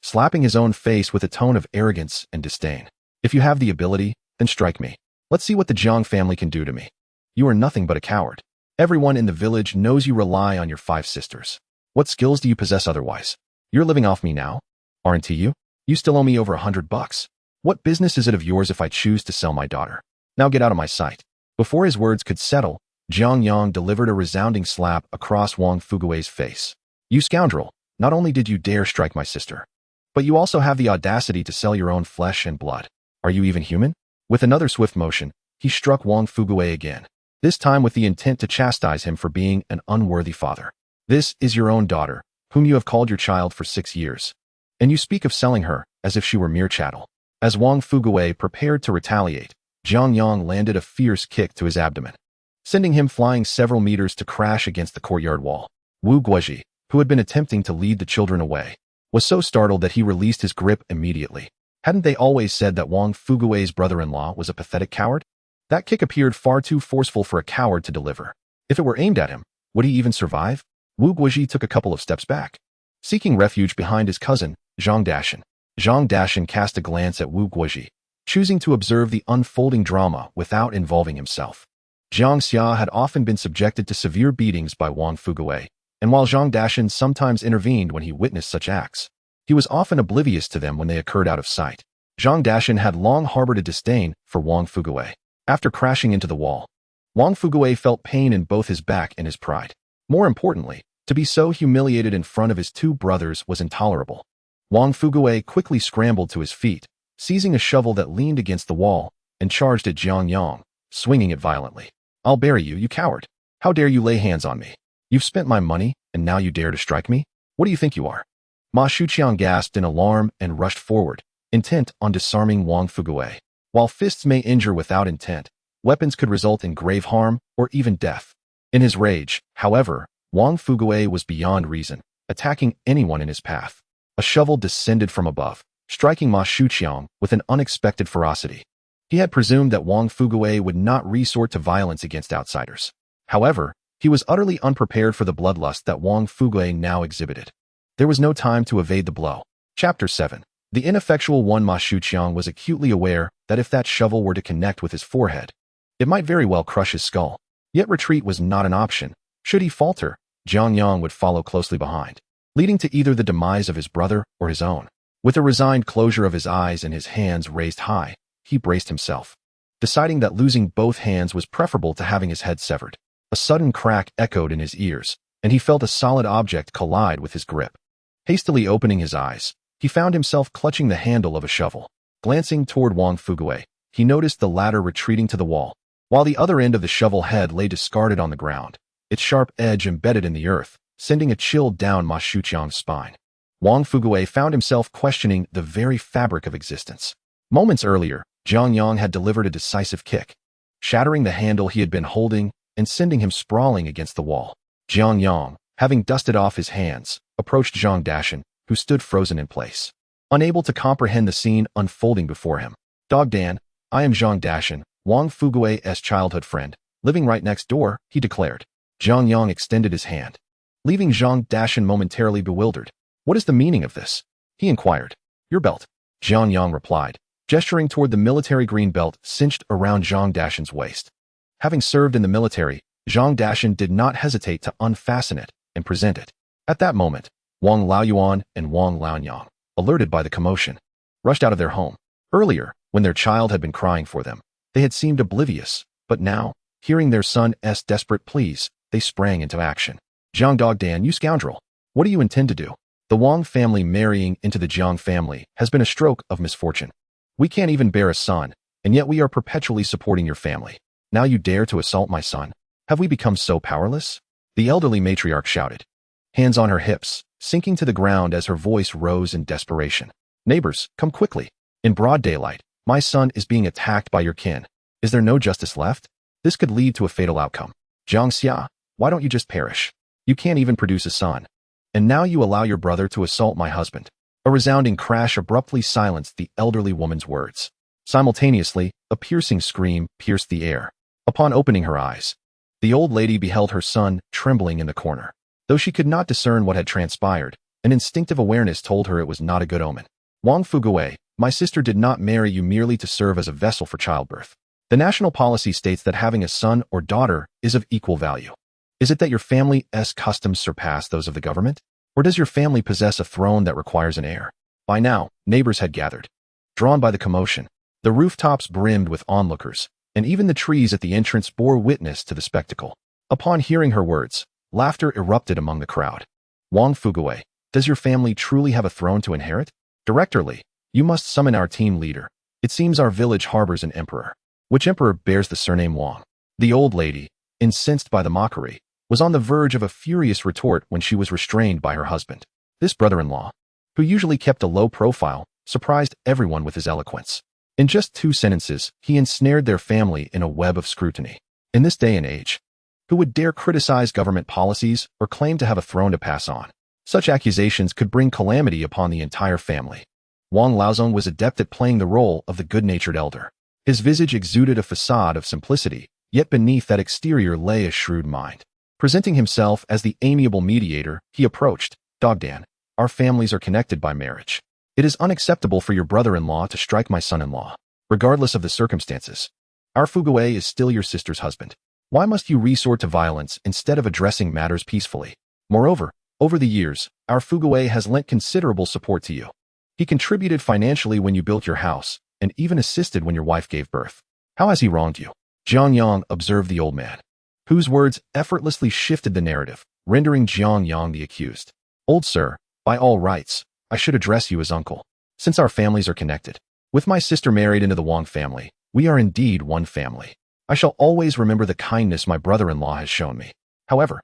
slapping his own face with a tone of arrogance and disdain. If you have the ability, then strike me. Let's see what the Jiang family can do to me. You are nothing but a coward. Everyone in the village knows you rely on your 5 sisters. What skills do you possess otherwise? You're living off me now, aren't you? You still owe me over $100. What business is it of yours if I choose to sell my daughter? Now get out of my sight. Before his words could settle, Jiang Yang delivered a resounding slap across Wang Fugui's face. You scoundrel, not only did you dare strike my sister, but you also have the audacity to sell your own flesh and blood. Are you even human? With another swift motion, he struck Wang Fugui again, this time with the intent to chastise him for being an unworthy father. This is your own daughter, whom you have called your child for 6 years. And you speak of selling her as if she were mere chattel. As Wang Fugui prepared to retaliate, Jiang Yang landed a fierce kick to his abdomen, sending him flying several meters to crash against the courtyard wall. Wu Guoji, who had been attempting to lead the children away, was so startled that he released his grip immediately. Hadn't they always said that Wang Fugui's brother-in-law was a pathetic coward? That kick appeared far too forceful for a coward to deliver. If it were aimed at him, would he even survive? Wu Guoji took a couple of steps back, seeking refuge behind his cousin, Zhang Dashan. Zhang Dashan cast a glance at Wu Guoji, choosing to observe the unfolding drama without involving himself. Jiang Xiaoxiao had often been subjected to severe beatings by Wang Fugui, and while Zhang Dashan sometimes intervened when he witnessed such acts, he was often oblivious to them when they occurred out of sight. Zhang Dashan had long harbored a disdain for Wang Fugui. After crashing into the wall, Wang Fugui felt pain in both his back and his pride. More importantly, to be so humiliated in front of his 2 brothers was intolerable. Wang Fugui quickly scrambled to his feet, seizing a shovel that leaned against the wall, and charged at Jiang Yang, swinging it violently. I'll bury you, you coward. How dare you lay hands on me? You've spent my money, and now you dare to strike me? What do you think you are? Ma Shuqiang gasped in alarm and rushed forward, intent on disarming Wang Fugui. While fists may injure without intent, weapons could result in grave harm or even death. In his rage, however, Wang Fugui was beyond reason, attacking anyone in his path. A shovel descended from above, striking Ma Shuqiang with an unexpected ferocity. He had presumed that Wang Fugui would not resort to violence against outsiders. However, he was utterly unprepared for the bloodlust that Wang Fugui now exhibited. There was no time to evade the blow. Chapter 7. The ineffectual one. Ma Shuqiang was acutely aware that if that shovel were to connect with his forehead, it might very well crush his skull. Yet retreat was not an option. Should he falter, Jiang Yang would follow closely behind, leading to either the demise of his brother or his own. With a resigned closure of his eyes and his hands raised high, he braced himself, deciding that losing both hands was preferable to having his head severed. A sudden crack echoed in his ears, and he felt a solid object collide with his grip. Hastily opening his eyes, he found himself clutching the handle of a shovel. Glancing toward Wang Fugui, he noticed the latter retreating to the wall, while the other end of the shovel head lay discarded on the ground, its sharp edge embedded in the earth, sending a chill down Ma Shuqiang's spine. Wang Fugui found himself questioning the very fabric of existence. Moments earlier, Jiang Yang had delivered a decisive kick, shattering the handle he had been holding and sending him sprawling against the wall. Jiang Yang, having dusted off his hands, approached Zhang Dashan, who stood frozen in place, unable to comprehend the scene unfolding before him. Dog Dan, I am Zhang Dashan, Wang Fugui's childhood friend, living right next door, he declared. Jiang Yang extended his hand, leaving Zhang Dashan momentarily bewildered. What is the meaning of this? He inquired. Your belt, Jiang Yang replied, gesturing toward the military green belt cinched around Zhang Dashan's waist. Having served in the military, Zhang Dashan did not hesitate to unfasten it and present it. At that moment, Wang Laoyuan and Wang Laonyang, alerted by the commotion, rushed out of their home. Earlier, when their child had been crying for them, they had seemed oblivious, but now, hearing their son's desperate pleas, they sprang into action. Jiang Dogdan, you scoundrel! What do you intend to do? The Wang family marrying into the Jiang family has been a stroke of misfortune. We can't even bear a son, and yet we are perpetually supporting your family. Now you dare to assault my son? Have we become so powerless? The elderly matriarch shouted, hands on her hips, sinking to the ground as her voice rose in desperation. Neighbors, come quickly. In broad daylight, my son is being attacked by your kin. Is there no justice left? This could lead to a fatal outcome. Jiang Xiaoxiao, why don't you just perish? You can't even produce a son. And now you allow your brother to assault my husband. A resounding crash abruptly silenced the elderly woman's words. Simultaneously, a piercing scream pierced the air. Upon opening her eyes, the old lady beheld her son trembling in the corner. Though she could not discern what had transpired, an instinctive awareness told her it was not a good omen. Wang Fugui, my sister did not marry you merely to serve as a vessel for childbirth. The national policy states that having a son or daughter is of equal value. Is it that your family's customs surpass those of the government? Or does your family possess a throne that requires an heir? By now, neighbors had gathered. Drawn by the commotion, the rooftops brimmed with onlookers, and even the trees at the entrance bore witness to the spectacle. Upon hearing her words, laughter erupted among the crowd. Wang Fugui, does your family truly have a throne to inherit? Directorly, you must summon our team leader. It seems our village harbors an emperor. Which emperor bears the surname Wang? The old lady, incensed by the mockery, was on the verge of a furious retort when she was restrained by her husband. This brother-in-law, who usually kept a low profile, surprised everyone with his eloquence. In just 2 sentences, he ensnared their family in a web of scrutiny. In this day and age, who would dare criticize government policies or claim to have a throne to pass on? Such accusations could bring calamity upon the entire family. Wang Laozong was adept at playing the role of the good-natured elder. His visage exuded a facade of simplicity, yet beneath that exterior lay a shrewd mind. Presenting himself as the amiable mediator, he approached, Dogdan, our families are connected by marriage. It is unacceptable for your brother-in-law to strike my son-in-law. Regardless of the circumstances, our Fugui is still your sister's husband. Why must you resort to violence instead of addressing matters peacefully? Moreover, over the years, our Fugui has lent considerable support to you. He contributed financially when you built your house, and even assisted when your wife gave birth. How has he wronged you? Jiang Yang observed the old man, whose words effortlessly shifted the narrative, rendering Jiang Yang the accused. Old sir, by all rights, I should address you as uncle, since our families are connected. With my sister married into the Wang family, we are indeed one family. I shall always remember the kindness my brother-in-law has shown me. However,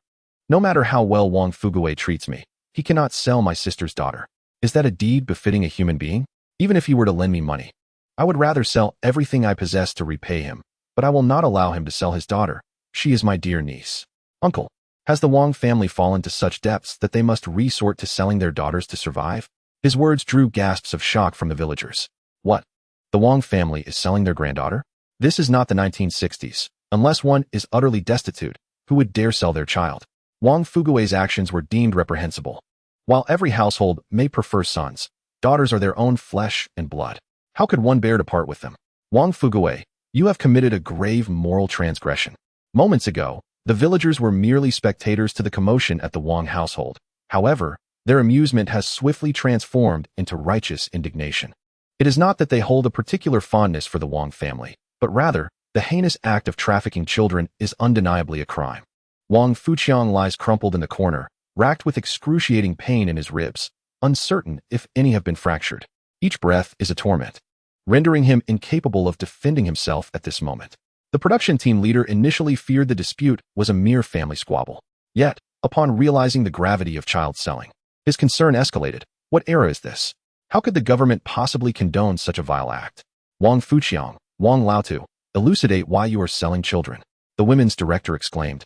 no matter how well Wang Fugui treats me, he cannot sell my sister's daughter. Is that a deed befitting a human being? Even if he were to lend me money, I would rather sell everything I possess to repay him, but I will not allow him to sell his daughter. She is my dear niece. Uncle, has the Wang family fallen to such depths that they must resort to selling their daughters to survive? His words drew gasps of shock from the villagers. What? The Wang family is selling their granddaughter? This is not the 1960s. Unless one is utterly destitute, who would dare sell their child? Wang Fugui's actions were deemed reprehensible. While every household may prefer sons, daughters are their own flesh and blood. How could one bear to part with them? Wang Fugui, you have committed a grave moral transgression. Moments ago, the villagers were merely spectators to the commotion at the Wang household. However, their amusement has swiftly transformed into righteous indignation. It is not that they hold a particular fondness for the Wang family, but rather, the heinous act of trafficking children is undeniably a crime. Wang Fuqiang lies crumpled in the corner, racked with excruciating pain in his ribs, uncertain if any have been fractured. Each breath is a torment, rendering him incapable of defending himself at this moment. The production team leader initially feared the dispute was a mere family squabble. Yet, upon realizing the gravity of child selling, his concern escalated. What era is this? How could the government possibly condone such a vile act? Wang Fuqiang, Wang Laotu, elucidate why you are selling children, the women's director exclaimed.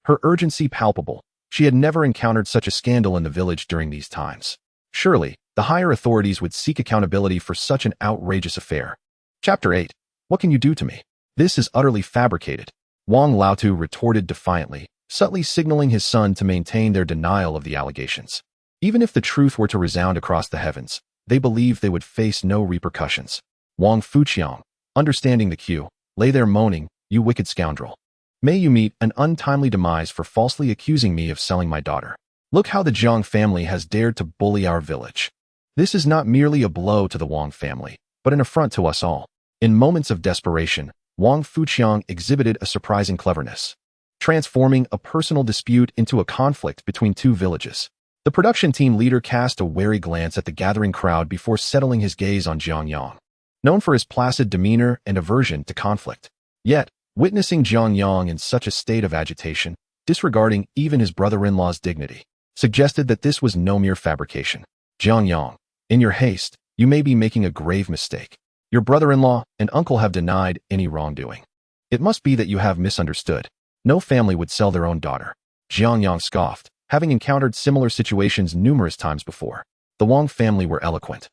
Her urgency palpable. She had never encountered such a scandal in the village during these times. Surely, the higher authorities would seek accountability for such an outrageous affair. Chapter 8. What can you do to me? This is utterly fabricated. Wang Laotu retorted defiantly, subtly signaling his son to maintain their denial of the allegations. Even if the truth were to resound across the heavens, they believed they would face no repercussions. Wang Fuqiang, understanding the cue, lay there moaning, you wicked scoundrel. May you meet an untimely demise for falsely accusing me of selling my daughter. Look how the Jiang family has dared to bully our village. This is not merely a blow to the Wang family, but an affront to us all. In moments of desperation, Wang Fuqiang exhibited a surprising cleverness. transforming a personal dispute into a conflict between two villages. The production team leader cast a wary glance at the gathering crowd before settling his gaze on Jiang Yang, known for his placid demeanor and aversion to conflict. Yet, witnessing Jiang Yang in such a state of agitation, disregarding even his brother-in-law's dignity, suggested that this was no mere fabrication. Jiang Yang, in your haste, you may be making a grave mistake. Your brother-in-law and uncle have denied any wrongdoing. It must be that you have misunderstood. No family would sell their own daughter. Jiang Yang scoffed, having encountered similar situations numerous times before. The Wang family were eloquent,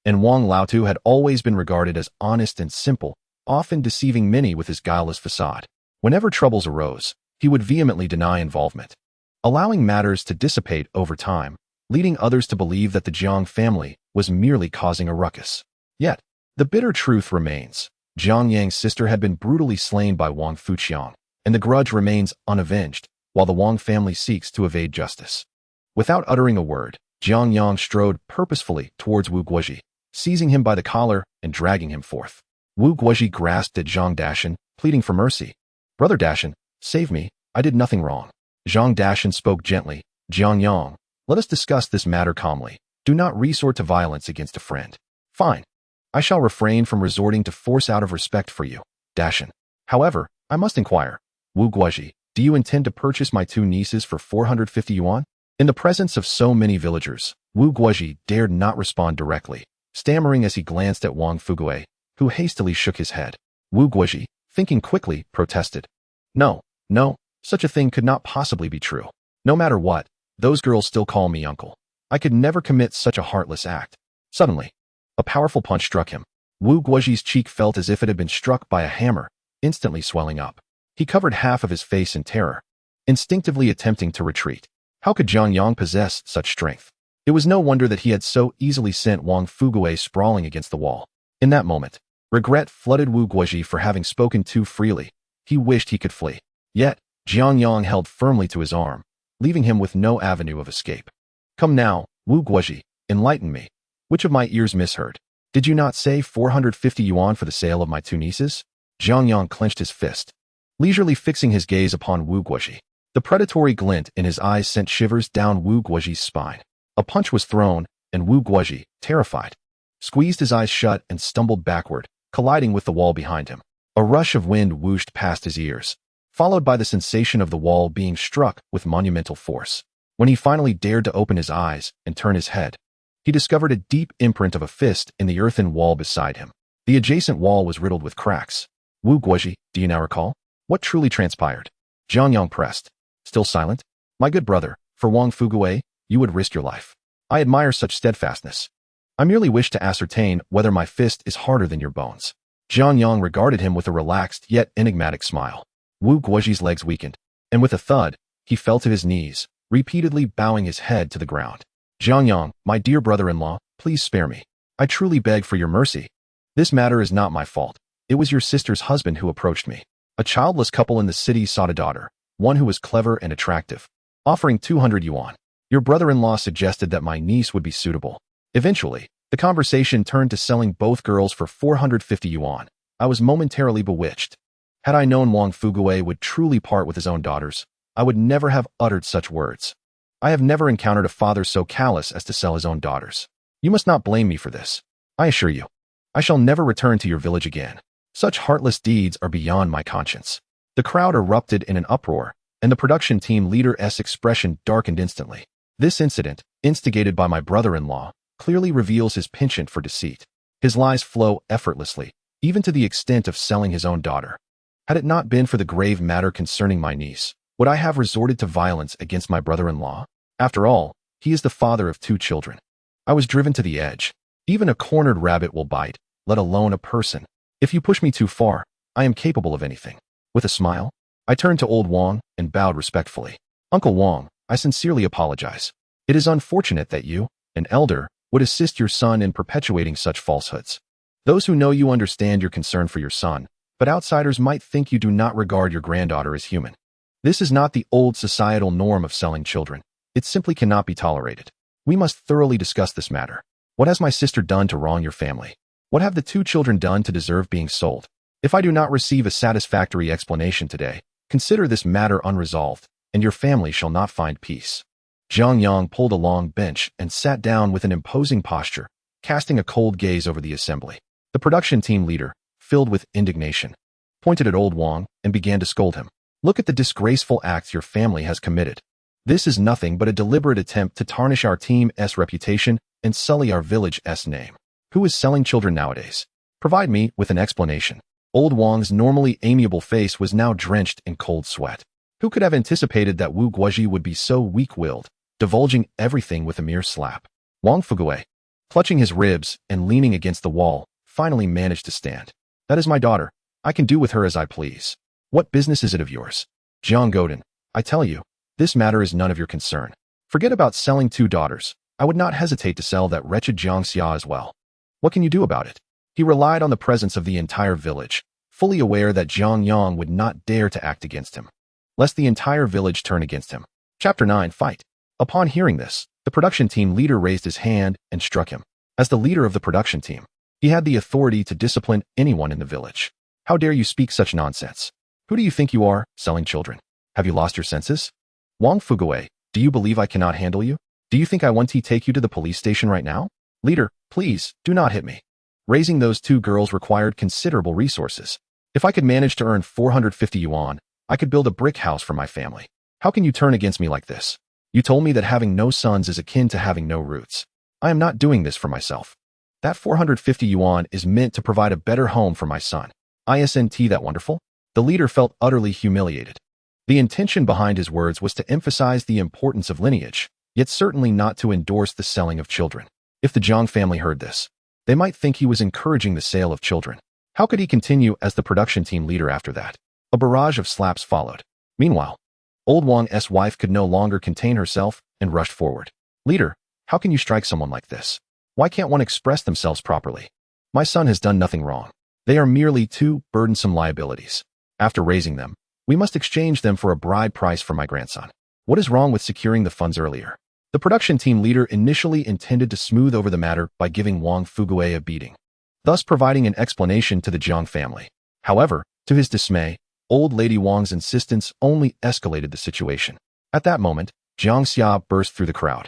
and Wang Laotu had always been regarded as honest and simple, often deceiving many with his guileless facade. Whenever troubles arose, he would vehemently deny involvement, allowing matters to dissipate over time, leading others to believe that the Jiang family was merely causing a ruckus. Yet, the bitter truth remains. Jiang Yang's sister had been brutally slain by Wang Fuqiang, and the grudge remains unavenged, while the Wang family seeks to evade justice. Without uttering a word, Jiang Yang strode purposefully towards Wu Guozhi, seizing him by the collar and dragging him forth. Wu Guozhi grasped at Zhang Dashan, pleading for mercy. Brother Dashan, save me, I did nothing wrong. Zhang Dashan spoke gently. Jiang Yang, let us discuss this matter calmly. Do not resort to violence against a friend. Fine. I shall refrain from resorting to force out of respect for you, Dashan. However, I must inquire. Wu Guozhi, do you intend to purchase my two nieces for 450 yuan? In the presence of so many villagers, Wu Guozhi dared not respond directly, stammering as he glanced at Wang Fugue, who hastily shook his head. Wu Guozhi, thinking quickly, protested. No, such a thing could not possibly be true. No matter what, those girls still call me uncle. I could never commit such a heartless act. Suddenly, a powerful punch struck him. Wu Guozhi's cheek felt as if it had been struck by a hammer, instantly swelling up. He covered half of his face in terror, instinctively attempting to retreat. How could Jiang Yang possess such strength? It was no wonder that he had so easily sent Wang Fugue sprawling against the wall. In that moment, regret flooded Wu Guozhi for having spoken too freely. He wished he could flee. Yet, Jiang Yang held firmly to his arm, leaving him with no avenue of escape. Come now, Wu Guozhi, enlighten me. Which of my ears misheard? Did you not say 450 yuan for the sale of my two nieces? Jiang Yang clenched his fist, leisurely fixing his gaze upon Wu Guozhi. The predatory glint in his eyes sent shivers down Wu Guozhi's spine. A punch was thrown, and Wu Guozhi, terrified, squeezed his eyes shut and stumbled backward, colliding with the wall behind him. A rush of wind whooshed past his ears, followed by the sensation of the wall being struck with monumental force. When he finally dared to open his eyes and turn his head, he discovered a deep imprint of a fist in the earthen wall beside him. The adjacent wall was riddled with cracks. Wu Guozhi, do you now recall? What truly transpired? Jiang Yang pressed. Still silent? My good brother, for Wang Fugue, you would risk your life. I admire such steadfastness. I merely wish to ascertain whether my fist is harder than your bones. Jiang Yang regarded him with a relaxed yet enigmatic smile. Wu Guozhi's legs weakened, and with a thud, he fell to his knees, repeatedly bowing his head to the ground. Jiang Yang, my dear brother-in-law, please spare me. I truly beg for your mercy. This matter is not my fault. It was your sister's husband who approached me. A childless couple in the city sought a daughter, one who was clever and attractive, offering 200 yuan. Your brother-in-law suggested that my niece would be suitable. Eventually, the conversation turned to selling both girls for 450 yuan. I was momentarily bewitched. Had I known Wang Fugue would truly part with his own daughters, I would never have uttered such words. I have never encountered a father so callous as to sell his own daughters. You must not blame me for this. I assure you, I shall never return to your village again. Such heartless deeds are beyond my conscience. The crowd erupted in an uproar, and the production team leader's expression darkened instantly. This incident, instigated by my brother-in-law, clearly reveals his penchant for deceit. His lies flow effortlessly, even to the extent of selling his own daughter. Had it not been for the grave matter concerning my niece, would I have resorted to violence against my brother-in-law? After all, he is the father of 2 children. I was driven to the edge. Even a cornered rabbit will bite, let alone a person. If you push me too far, I am capable of anything. With a smile, I turned to old Wang and bowed respectfully. Uncle Wang, I sincerely apologize. It is unfortunate that you, an elder, would assist your son in perpetuating such falsehoods. Those who know you understand your concern for your son, but outsiders might think you do not regard your granddaughter as human. This is not the old societal norm of selling children. It simply cannot be tolerated. We must thoroughly discuss this matter. What has my sister done to wrong your family? What have the 2 children done to deserve being sold? If I do not receive a satisfactory explanation today, Consider this matter unresolved, and your family shall not find peace. Jiang Yang pulled a long bench and sat down with an imposing posture, casting a cold gaze over the assembly. The production team leader, filled with indignation, pointed at old Wang and began to scold him. Look at the disgraceful acts your family has committed. This is nothing but a deliberate attempt to tarnish our team's reputation and sully our village's name. Who is selling children nowadays? Provide me with an explanation. Old Wang's normally amiable face was now drenched in cold sweat. Who could have anticipated that Wu Guozhi would be so weak-willed, divulging everything with a mere slap? Wang Fugui, clutching his ribs and leaning against the wall, finally managed to stand. That is my daughter. I can do with her as I please. What business is it of yours? Jiang Godin, I tell you, this matter is none of your concern. Forget about selling 2 daughters. I would not hesitate to sell that wretched Jiang Xiao as well. What can you do about it? He relied on the presence of the entire village, fully aware that Jiang Yang would not dare to act against him, lest the entire village turn against him. Chapter 9 Fight. Upon hearing this, the production team leader raised his hand and struck him. As the leader of the production team, he had the authority to discipline anyone in the village. How dare you speak such nonsense? Who do you think you are, selling children? Have you lost your senses? Wang Fugui, do you believe I cannot handle you? Do you think I want to take you to the police station right now? Leader, please, do not hit me. Raising those 2 girls required considerable resources. If I could manage to earn 450 yuan, I could build a brick house for my family. How can you turn against me like this? You told me that having no sons is akin to having no roots. I am not doing this for myself. That 450 yuan is meant to provide a better home for my son. Isn't that wonderful? The leader felt utterly humiliated. The intention behind his words was to emphasize the importance of lineage, yet certainly not to endorse the selling of children. If the Jiang family heard this, they might think he was encouraging the sale of children. How could he continue as the production team leader after that? A barrage of slaps followed. Meanwhile, old Wang's wife could no longer contain herself and rushed forward. Leader, how can you strike someone like this? Why can't one express themselves properly? My son has done nothing wrong. They are merely 2 burdensome liabilities. After raising them, we must exchange them for a bride price for my grandson. What is wrong with securing the funds earlier? The production team leader initially intended to smooth over the matter by giving Wang Fugui a beating, thus providing an explanation to the Jiang family. However, to his dismay, old lady Wang's insistence only escalated the situation. At that moment, Jiang Xiao burst through the crowd.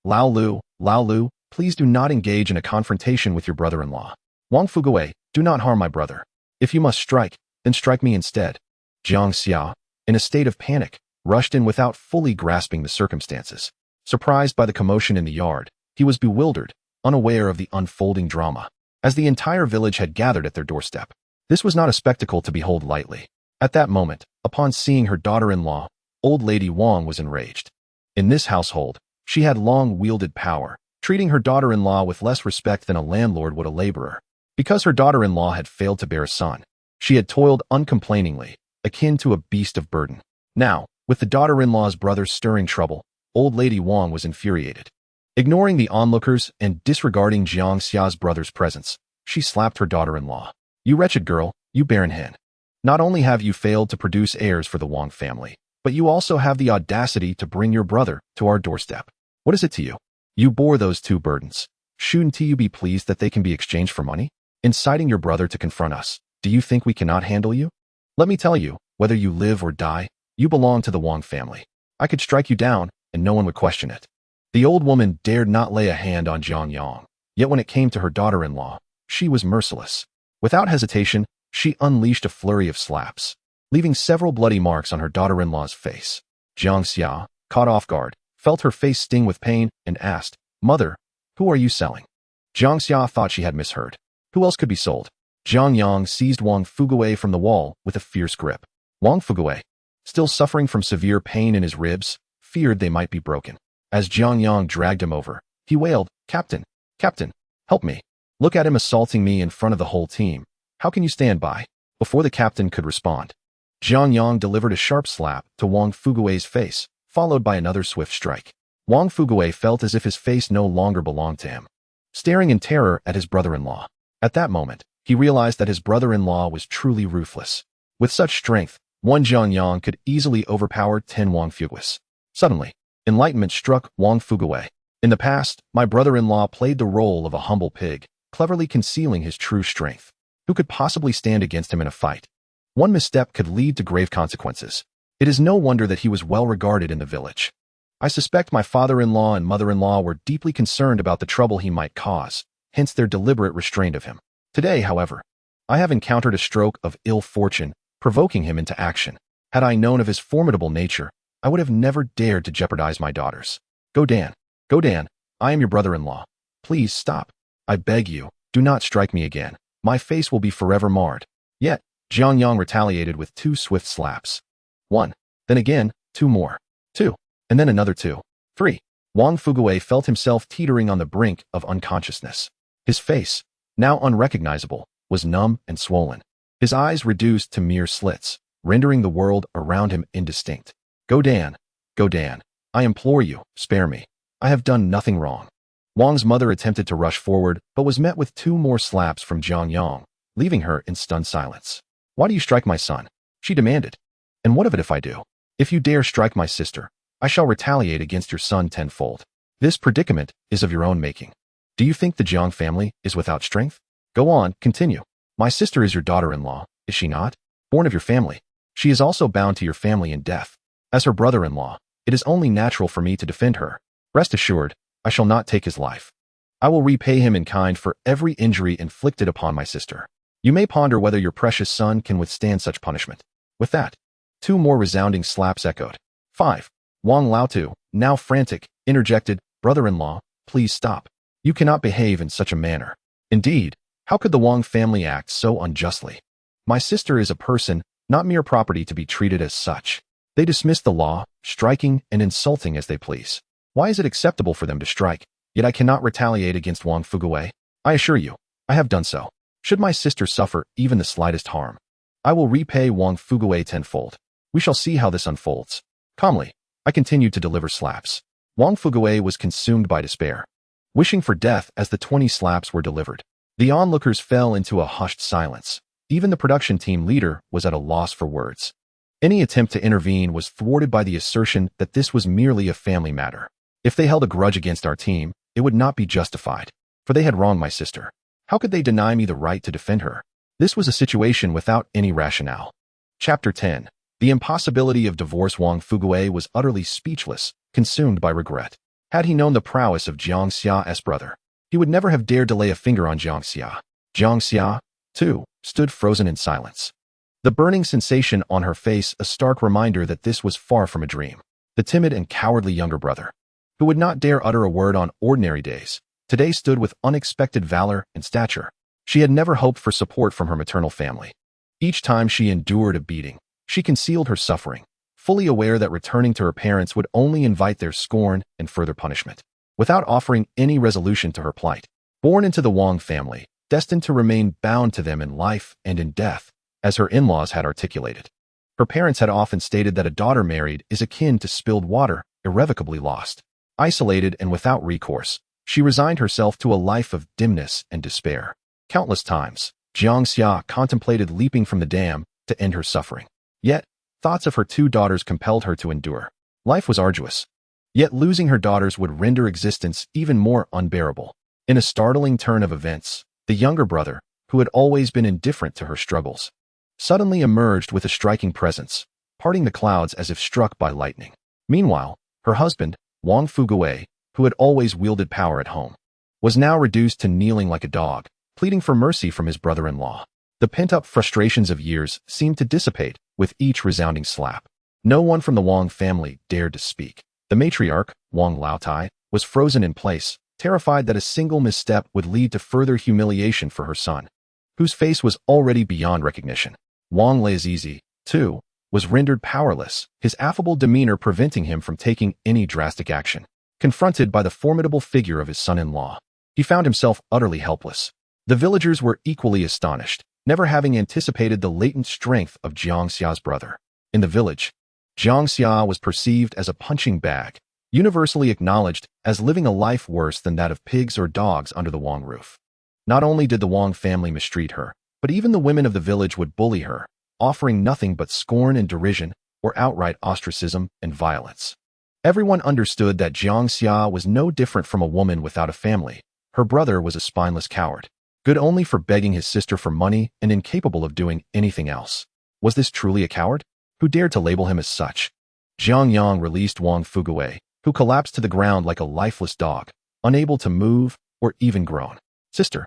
Lao Lu, please do not engage in a confrontation with your brother-in-law. Wang Fugui, do not harm my brother. If you must strike, then strike me instead. Jiang Xiao, in a state of panic, rushed in without fully grasping the circumstances. Surprised by the commotion in the yard, he was bewildered, unaware of the unfolding drama, as the entire village had gathered at their doorstep. This was not a spectacle to behold lightly. At that moment, upon seeing her daughter-in-law, old lady Wang was enraged. In this household, she had long wielded power, treating her daughter-in-law with less respect than a landlord would a laborer. Because her daughter-in-law had failed to bear a son, she had toiled uncomplainingly, akin to a beast of burden. Now, with the daughter-in-law's brother stirring trouble, old lady Wang was infuriated. Ignoring the onlookers and disregarding Jiang Xiao's brother's presence, she slapped her daughter-in-law. You wretched girl, you barren hen. Not only have you failed to produce heirs for the Wang family, but you also have the audacity to bring your brother to our doorstep. What is it to you? You bore those 2 burdens. Shouldn't you be pleased that they can be exchanged for money? Inciting your brother to confront us, do you think we cannot handle you? Let me tell you, whether you live or die, you belong to the Wang family. I could strike you down, and no one would question it. The old woman dared not lay a hand on Jiang Yang, yet when it came to her daughter-in-law, she was merciless. Without hesitation, she unleashed a flurry of slaps, leaving several bloody marks on her daughter-in-law's face. Jiang Xiao, caught off guard, felt her face sting with pain and asked, Mother, who are you selling? Jiang Xiao thought she had misheard. Who else could be sold? Jiang Yang seized Wang Fugui from the wall with a fierce grip. Wang Fugui, still suffering from severe pain in his ribs, feared they might be broken. As Jiang Yang dragged him over, he wailed, Captain, help me. Look at him assaulting me in front of the whole team. How can you stand by? Before the captain could respond, Jiang Yang delivered a sharp slap to Wang Fugui's face, followed by another swift strike. Wang Fugui felt as if his face no longer belonged to him, staring in terror at his brother-in-law. At that moment, he realized that his brother-in-law was truly ruthless. With such strength, one Jiang Yang could easily overpower 10 Wang Fuguis. Suddenly, enlightenment struck Wang Fugui. In the past, my brother-in-law played the role of a humble pig, cleverly concealing his true strength. Who could possibly stand against him in a fight? One misstep could lead to grave consequences. It is no wonder that he was well regarded in the village. I suspect my father-in-law and mother-in-law were deeply concerned about the trouble he might cause, hence their deliberate restraint of him. Today, however, I have encountered a stroke of ill fortune, provoking him into action. Had I known of his formidable nature, I would have never dared to jeopardize my daughters. Go Dan. Go Dan. I am your brother-in-law. Please stop. I beg you, do not strike me again. My face will be forever marred. Yet, Jiang Yang retaliated with 2 swift slaps. 1. Then again, 2 more. 2. And then another 2. 3. Wang Fuguwei felt himself teetering on the brink of unconsciousness. His face, now unrecognizable, was numb and swollen. His eyes reduced to mere slits, rendering the world around him indistinct. Go Dan. Go Dan. I implore you, spare me. I have done nothing wrong. Wang's mother attempted to rush forward, but was met with 2 more slaps from Jiang Yang, leaving her in stunned silence. Why do you strike my son? She demanded. And what of it if I do? If you dare strike my sister, I shall retaliate against your son tenfold. This predicament is of your own making. Do you think the Jiang family is without strength? Go on, continue. My sister is your daughter-in-law, is she not? Born of your family. She is also bound to your family in death. As her brother-in-law, it is only natural for me to defend her. Rest assured, I shall not take his life. I will repay him in kind for every injury inflicted upon my sister. You may ponder whether your precious son can withstand such punishment. With that, 2 more resounding slaps echoed. 5. Wang Laotu, now frantic, interjected, brother-in-law, please stop. You cannot behave in such a manner. Indeed, how could the Wang family act so unjustly? My sister is a person, not mere property to be treated as such. They dismiss the law, striking and insulting as they please. Why is it acceptable for them to strike? Yet I cannot retaliate against Wang Fuguwei. I assure you, I have done so. Should my sister suffer even the slightest harm, I will repay Wang Fuguwei tenfold. We shall see how this unfolds. Calmly, I continued to deliver slaps. Wang Fuguwei was consumed by despair, wishing for death as the 20 slaps were delivered. The onlookers fell into a hushed silence. Even the production team leader was at a loss for words. Any attempt to intervene was thwarted by the assertion that this was merely a family matter. If they held a grudge against our team, it would not be justified, for they had wronged my sister. How could they deny me the right to defend her? This was a situation without any rationale. Chapter 10. The impossibility of divorce. Wang Fuguwei was utterly speechless, consumed by regret. Had he known the prowess of Jiang Xiao's brother, he would never have dared to lay a finger on Jiang Xiao. Jiang Xiao, too, stood frozen in silence. The burning sensation on her face a stark reminder that this was far from a dream. The timid and cowardly younger brother, who would not dare utter a word on ordinary days, today stood with unexpected valor and stature. She had never hoped for support from her maternal family. Each time she endured a beating, she concealed her suffering, fully aware that returning to her parents would only invite their scorn and further punishment. Without offering any resolution to her plight, born into the Wang family, destined to remain bound to them in life and in death, as her in-laws had articulated. Her parents had often stated that a daughter married is akin to spilled water, irrevocably lost. Isolated and without recourse, she resigned herself to a life of dimness and despair. Countless times, Jiang Xiao contemplated leaping from the dam to end her suffering. Yet, thoughts of her 2 daughters compelled her to endure. Life was arduous. Yet losing her daughters would render existence even more unbearable. In a startling turn of events, the younger brother, who had always been indifferent to her struggles, suddenly emerged with a striking presence, parting the clouds as if struck by lightning. Meanwhile, her husband, Wang Fuguwei, who had always wielded power at home, was now reduced to kneeling like a dog, pleading for mercy from his brother-in-law. The pent-up frustrations of years seemed to dissipate with each resounding slap. No one from the Wang family dared to speak. The matriarch, Wang Laotai, was frozen in place, terrified that a single misstep would lead to further humiliation for her son, whose face was already beyond recognition. Wang Lazizi, too, was rendered powerless, his affable demeanor preventing him from taking any drastic action. Confronted by the formidable figure of his son-in-law, he found himself utterly helpless. The villagers were equally astonished, never having anticipated the latent strength of Jiang Xiao's brother. In the village, Jiang Xiao was perceived as a punching bag, universally acknowledged as living a life worse than that of pigs or dogs under the Wang roof. Not only did the Wang family mistreat her, but even the women of the village would bully her, offering nothing but scorn and derision, or outright ostracism and violence. Everyone understood that Jiang Xiao was no different from a woman without a family. Her brother was a spineless coward, good only for begging his sister for money and incapable of doing anything else. Was this truly a coward? Who dared to label him as such? Jiang Yang released Wang Fuguwei, who collapsed to the ground like a lifeless dog, unable to move or even groan. Sister,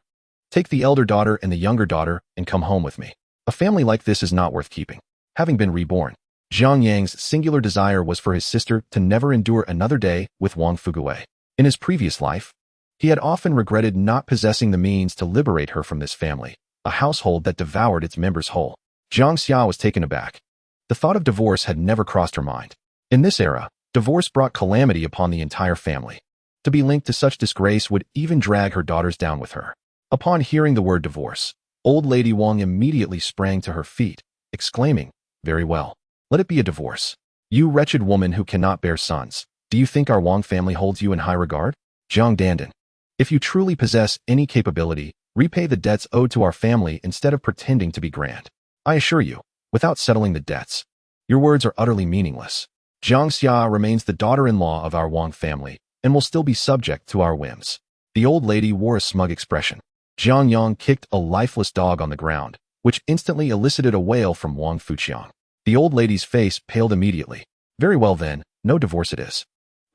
take the elder daughter and the younger daughter and come home with me. A family like this is not worth keeping. Having been reborn, Jiang Yang's singular desire was for his sister to never endure another day with Wang Fuguwei. In his previous life, he had often regretted not possessing the means to liberate her from this family, a household that devoured its members whole. Jiang Xiao was taken aback. The thought of divorce had never crossed her mind. In this era, divorce brought calamity upon the entire family. To be linked to such disgrace would even drag her daughters down with her. Upon hearing the word divorce, old lady Wang immediately sprang to her feet, exclaiming, "Very well. Let it be a divorce. You wretched woman who cannot bear sons, do you think our Wang family holds you in high regard? Jiang Dandan, if you truly possess any capability, repay the debts owed to our family instead of pretending to be grand. I assure you, without settling the debts, your words are utterly meaningless. Jiang Xia remains the daughter-in-law of our Wang family and will still be subject to our whims." The old lady wore a smug expression. Jiang Yang kicked a lifeless dog on the ground, which instantly elicited a wail from Wang Fuqiang. The old lady's face paled immediately. "Very well then, no divorce it is.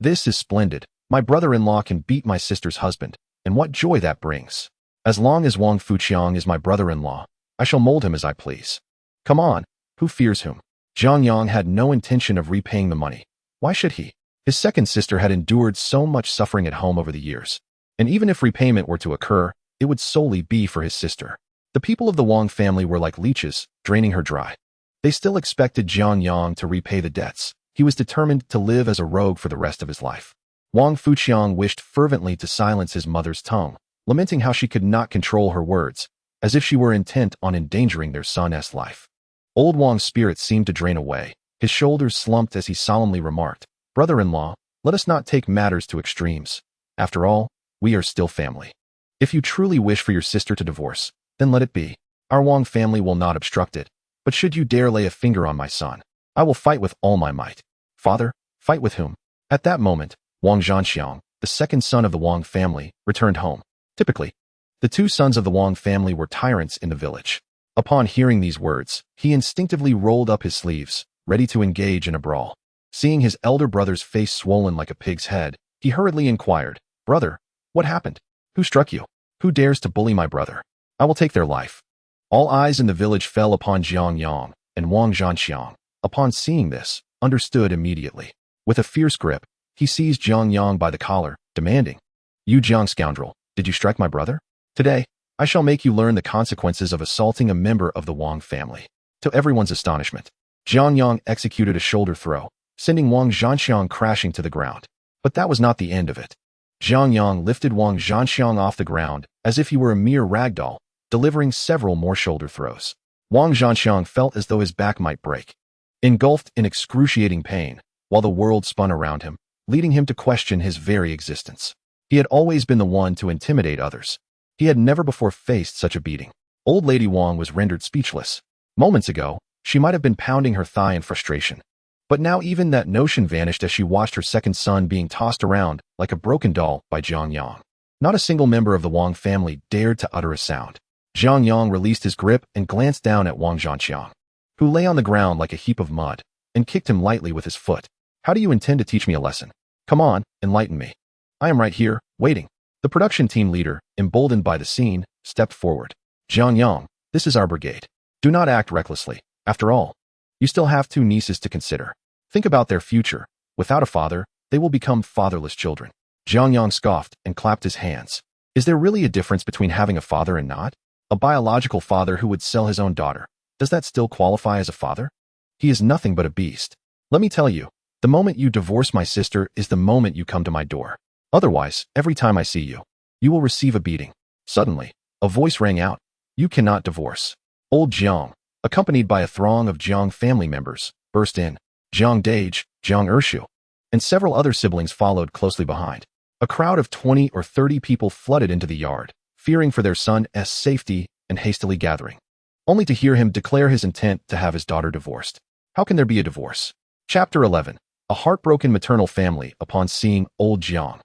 This is splendid. My brother-in-law can beat my sister's husband, and what joy that brings. As long as Wang Fuqiang is my brother-in-law, I shall mold him as I please. Come on, who fears whom?" Jiang Yang had no intention of repaying the money. Why should he? His second sister had endured so much suffering at home over the years, and even if repayment were to occur, it would solely be for his sister. The people of the Wang family were like leeches, draining her dry. They still expected Jiang Yang to repay the debts. He was determined to live as a rogue for the rest of his life. Wang Fuqiang wished fervently to silence his mother's tongue, lamenting how she could not control her words, as if she were intent on endangering their son's life. Old Wang's spirit seemed to drain away. His shoulders slumped as he solemnly remarked, "Brother-in-law, let us not take matters to extremes. After all, we are still family. If you truly wish for your sister to divorce, then let it be. Our Wang family will not obstruct it. But should you dare lay a finger on my son, I will fight with all my might." "Father, fight with whom?" At that moment, Wang Zhanxiang, the second son of the Wang family, returned home. Typically, the two sons of the Wang family were tyrants in the village. Upon hearing these words, he instinctively rolled up his sleeves, ready to engage in a brawl. Seeing his elder brother's face swollen like a pig's head, he hurriedly inquired, "Brother, what happened? Who struck you? Who dares to bully my brother? I will take their life." All eyes in the village fell upon Jiang Yang, and Wang Zhanxiang, upon seeing this, understood immediately. With a fierce grip, he seized Jiang Yang by the collar, demanding, "You Jiang scoundrel, did you strike my brother? Today, I shall make you learn the consequences of assaulting a member of the Wang family." To everyone's astonishment, Jiang Yang executed a shoulder throw, sending Wang Zhanxiang crashing to the ground. But that was not the end of it. Jiang Yang lifted Wang Zhanxiang off the ground as if he were a mere ragdoll, delivering several more shoulder throws. Wang Zhanxiang felt as though his back might break. Engulfed in excruciating pain, while the world spun around him, leading him to question his very existence. He had always been the one to intimidate others. He had never before faced such a beating. Old Lady Wang was rendered speechless. Moments ago, she might have been pounding her thigh in frustration. But now even that notion vanished as she watched her second son being tossed around like a broken doll by Jiang Yang. Not a single member of the Wang family dared to utter a sound. Jiang Yang released his grip and glanced down at Wang Zhanxiang, who lay on the ground like a heap of mud, and kicked him lightly with his foot. "How do you intend to teach me a lesson? Come on, enlighten me. I am right here, waiting." The production team leader, emboldened by the scene, stepped forward. "Jiang Yang, this is our brigade. Do not act recklessly. After all, you still have two nieces to consider. Think about their future. Without a father, they will become fatherless children." Jiang Yang scoffed and clapped his hands. Is there really a difference between having a father and not? A biological father who would sell his own daughter, does that still qualify as a father? He is nothing but a beast. Let me tell you, the moment you divorce my sister is the moment you come to my door. Otherwise, every time I see you, you will receive a beating. Suddenly, a voice rang out. "You cannot divorce." Old Jiang, accompanied by a throng of Jiang family members, burst in. Jiang Dage, Jiang Ershu, and several other siblings followed closely behind. A crowd of 20 or 30 people flooded into the yard, fearing for their son's safety and hastily gathering, only to hear him declare his intent to have his daughter divorced. How can there be a divorce? Chapter 11. A heartbroken maternal family upon seeing old Jiang.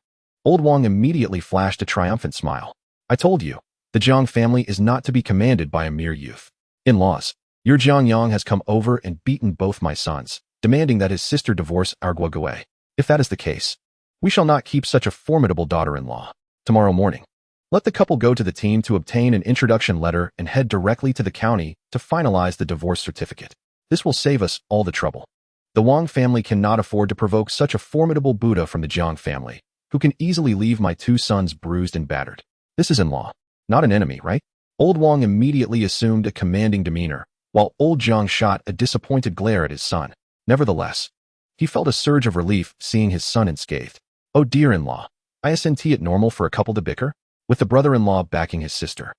Old Wang immediately flashed a triumphant smile. "I told you, the Jiang family is not to be commanded by a mere youth. In-laws, Your Jiang Yang has come over and beaten both my sons, demanding that his sister divorce our Guoguei. If that is the case, we shall not keep such a formidable daughter-in-law. Tomorrow morning, let the couple go to the team to obtain an introduction letter and head directly to the county to finalize the divorce certificate. This will save us all the trouble. The Wang family cannot afford to provoke such a formidable Buddha from the Jiang family, who can easily leave my two sons bruised and battered. This is in-law, not an enemy, right? Old Wang immediately assumed a commanding demeanor, while old Jiang shot a disappointed glare at his son. Nevertheless, he felt a surge of relief seeing his son unscathed. Oh dear in-law, isn't it normal for a couple to bicker? With the brother-in-law backing his sister.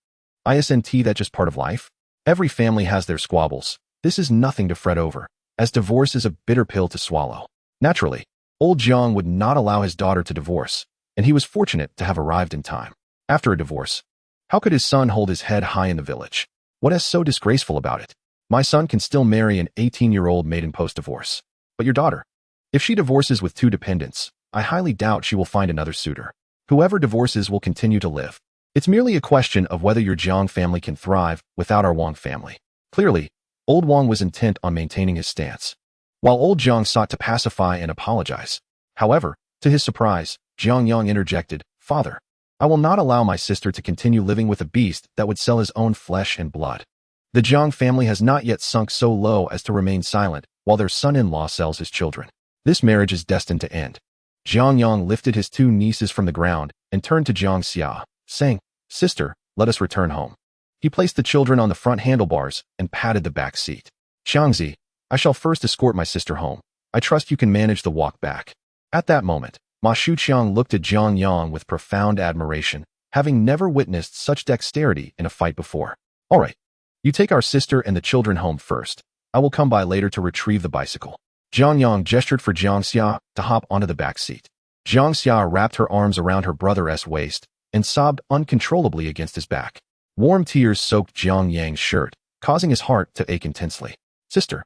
Isn't that just part of life? Every family has their squabbles. This is nothing to fret over, as divorce is a bitter pill to swallow. Naturally, old Jiang would not allow his daughter to divorce, and he was fortunate to have arrived in time. After a divorce, how could his son hold his head high in the village? What is so disgraceful about it? My son can still marry an 18-year-old maiden post-divorce. But your daughter, if she divorces with two dependents, I highly doubt she will find another suitor. Whoever divorces will continue to live. It's merely a question of whether your Jiang family can thrive without our Wang family. Clearly, old Wang was intent on maintaining his stance, while old Jiang sought to pacify and apologize. However, to his surprise, Jiang Yang interjected, "Father, I will not allow my sister to continue living with a beast that would sell his own flesh and blood." The Jiang family has not yet sunk so low as to remain silent while their son-in-law sells his children. This marriage is destined to end. Jiang Yang lifted his two nieces from the ground and turned to Jiang Xiao, saying, "Sister, let us return home." He placed the children on the front handlebars and patted the back seat. "Xiangzi, I shall first escort my sister home. I trust you can manage the walk back." At that moment, Ma Shuqiang looked at Jiang Yang with profound admiration, having never witnessed such dexterity in a fight before. "All right, you take our sister and the children home first. I will come by later to retrieve the bicycle." Jiang Yang gestured for Jiang Xiao to hop onto the back seat. Jiang Xiao wrapped her arms around her brother's waist and sobbed uncontrollably against his back. Warm tears soaked Jiang Yang's shirt, causing his heart to ache intensely. "Sister,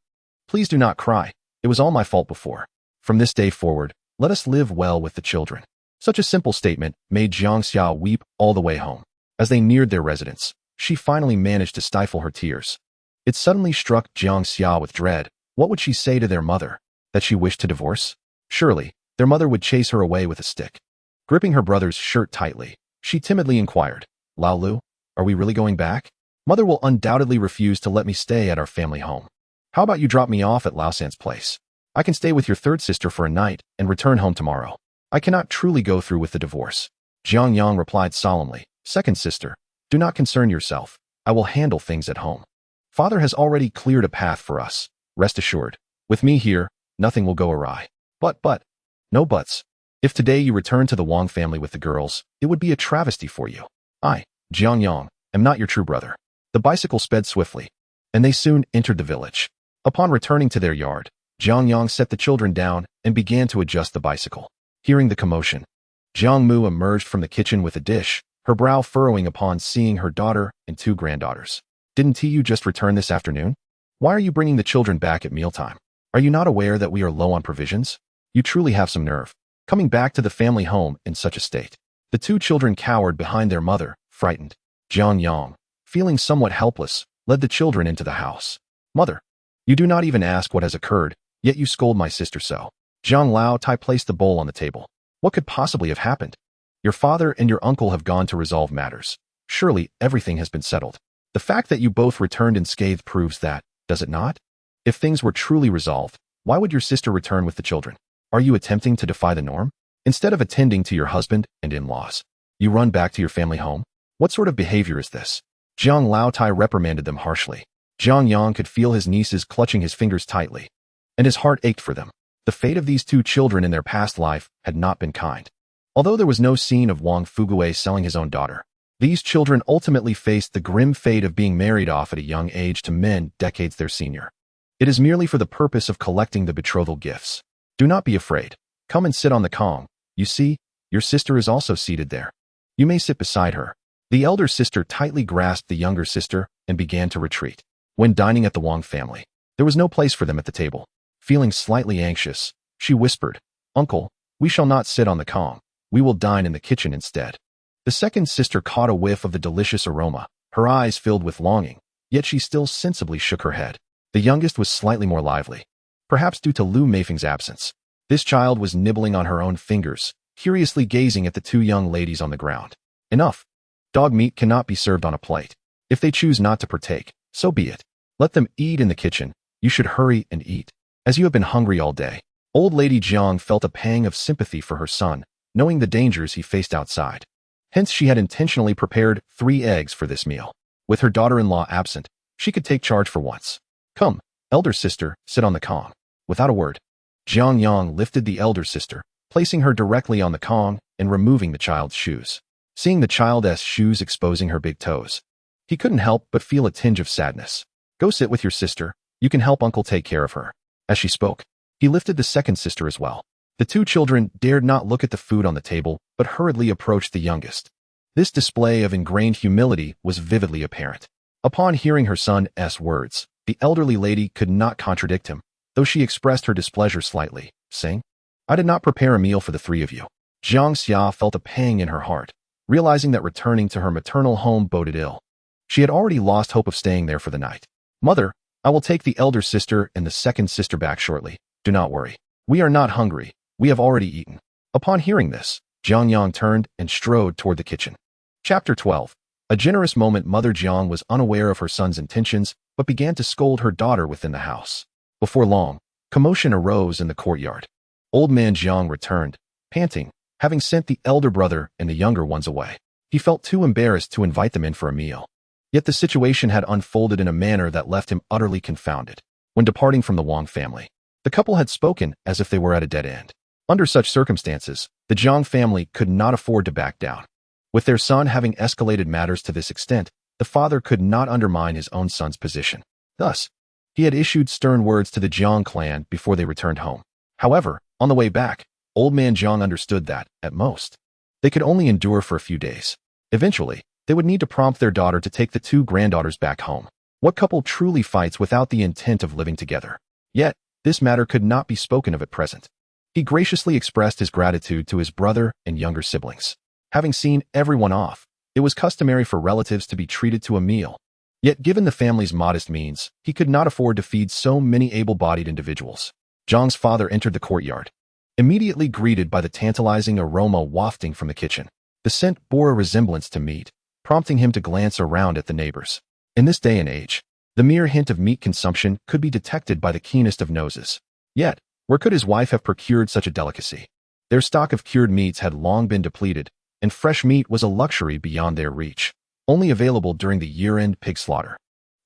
please do not cry. It was all my fault before. From this day forward, let us live well with the children." Such a simple statement made Jiang Xiao weep all the way home. As they neared their residence, she finally managed to stifle her tears. It suddenly struck Jiang Xiao with dread. What would she say to their mother? That she wished to divorce? Surely, their mother would chase her away with a stick. Gripping her brother's shirt tightly, she timidly inquired, "Lao Lu, are we really going back? Mother will undoubtedly refuse to let me stay at our family home. How about you drop me off at Lao San's place? I can stay with your third sister for a night and return home tomorrow. I cannot truly go through with the divorce." Jiang Yang replied solemnly, "Second sister, do not concern yourself. I will handle things at home. Father has already cleared a path for us. Rest assured, with me here, nothing will go awry." But, no buts. If today you return to the Wang family with the girls, it would be a travesty for you. I, Jiang Yang, am not your true brother. The bicycle sped swiftly, and they soon entered the village. Upon returning to their yard, Jiang Yang set the children down and began to adjust the bicycle. Hearing the commotion, Jiang Mu emerged from the kitchen with a dish, her brow furrowing upon seeing her daughter and two granddaughters. "Didn't you just return this afternoon? Why are you bringing the children back at mealtime? Are you not aware that we are low on provisions? You truly have some nerve, coming back to the family home in such a state." The two children cowered behind their mother, frightened. Jiang Yang, feeling somewhat helpless, led the children into the house. "Mother, you do not even ask what has occurred, yet you scold my sister so." Jiang Lao Tai placed the bowl on the table. "What could possibly have happened? Your father and your uncle have gone to resolve matters. Surely everything has been settled. The fact that you both returned unscathed proves that, does it not? If things were truly resolved, why would your sister return with the children? Are you attempting to defy the norm? Instead of attending to your husband and in-laws, you run back to your family home? What sort of behavior is this?" Jiang Lao Tai reprimanded them harshly. Jiang Yang could feel his nieces clutching his fingers tightly, and his heart ached for them. The fate of these two children in their past life had not been kind. Although there was no scene of Wang Fuguei selling his own daughter, these children ultimately faced the grim fate of being married off at a young age to men decades their senior. It is merely for the purpose of collecting the betrothal gifts. Do not be afraid. Come and sit on the Kong. You see, your sister is also seated there. You may sit beside her. The elder sister tightly grasped the younger sister and began to retreat. When dining at the Wang family, there was no place for them at the table. Feeling slightly anxious, she whispered, "Uncle, we shall not sit on the Kong. We will dine in the kitchen instead." The second sister caught a whiff of the delicious aroma. Her eyes filled with longing. yet she still sensibly shook her head. The youngest was slightly more lively, perhaps due to Liu Meifeng's absence. This child was nibbling on her own fingers, curiously gazing at the two young ladies on the ground. Enough. Dog meat cannot be served on a plate. If they choose not to partake, so be it. Let them eat in the kitchen. You should hurry and eat, as you have been hungry all day. Old Lady Jiang felt a pang of sympathy for her son, knowing the dangers he faced outside. Hence she had intentionally prepared 3 eggs for this meal. With her daughter-in-law absent, she could take charge for once. Come, elder sister, sit on the Kong. Without a word, Jiang Yang lifted the elder sister, placing her directly on the Kong and removing the child's shoes. Seeing the child's shoes exposing her big toes, he couldn't help but feel a tinge of sadness. Go sit with your sister. You can help uncle take care of her. As she spoke, he lifted the second sister as well. The 2 children dared not look at the food on the table, but hurriedly approached the youngest. This display of ingrained humility was vividly apparent. Upon hearing her son's words, the elderly lady could not contradict him, though she expressed her displeasure slightly, saying, I did not prepare a meal for the 3 of you. Jiang Xiaoxiao felt a pang in her heart, realizing that returning to her maternal home boded ill. She had already lost hope of staying there for the night. Mother, I will take the elder sister and the second sister back shortly. Do not worry. We are not hungry. We have already eaten. Upon hearing this, Jiang Yang turned and strode toward the kitchen. Chapter 12. A generous moment. Mother Jiang was unaware of her son's intentions, but began to scold her daughter within the house. Before long, commotion arose in the courtyard. Old man Jiang returned, panting, having sent the elder brother and the younger ones away. He felt too embarrassed to invite them in for a meal. Yet the situation had unfolded in a manner that left him utterly confounded. When departing from the Wang family, the couple had spoken as if they were at a dead end. Under such circumstances, the Jiang family could not afford to back down. With their son having escalated matters to this extent, the father could not undermine his own son's position. Thus, he had issued stern words to the Jiang clan before they returned home. However, on the way back, old man Jiang understood that, at most, they could only endure for a few days. Eventually, they would need to prompt their daughter to take the 2 granddaughters back home. What couple truly fights without the intent of living together? Yet, this matter could not be spoken of at present. He graciously expressed his gratitude to his brother and younger siblings. Having seen everyone off, it was customary for relatives to be treated to a meal. Yet given the family's modest means, he could not afford to feed so many able-bodied individuals. Jiang's father entered the courtyard, immediately greeted by the tantalizing aroma wafting from the kitchen. The scent bore a resemblance to meat, prompting him to glance around at the neighbors. In this day and age, the mere hint of meat consumption could be detected by the keenest of noses. Yet, where could his wife have procured such a delicacy? Their stock of cured meats had long been depleted, and fresh meat was a luxury beyond their reach, only available during the year-end pig slaughter.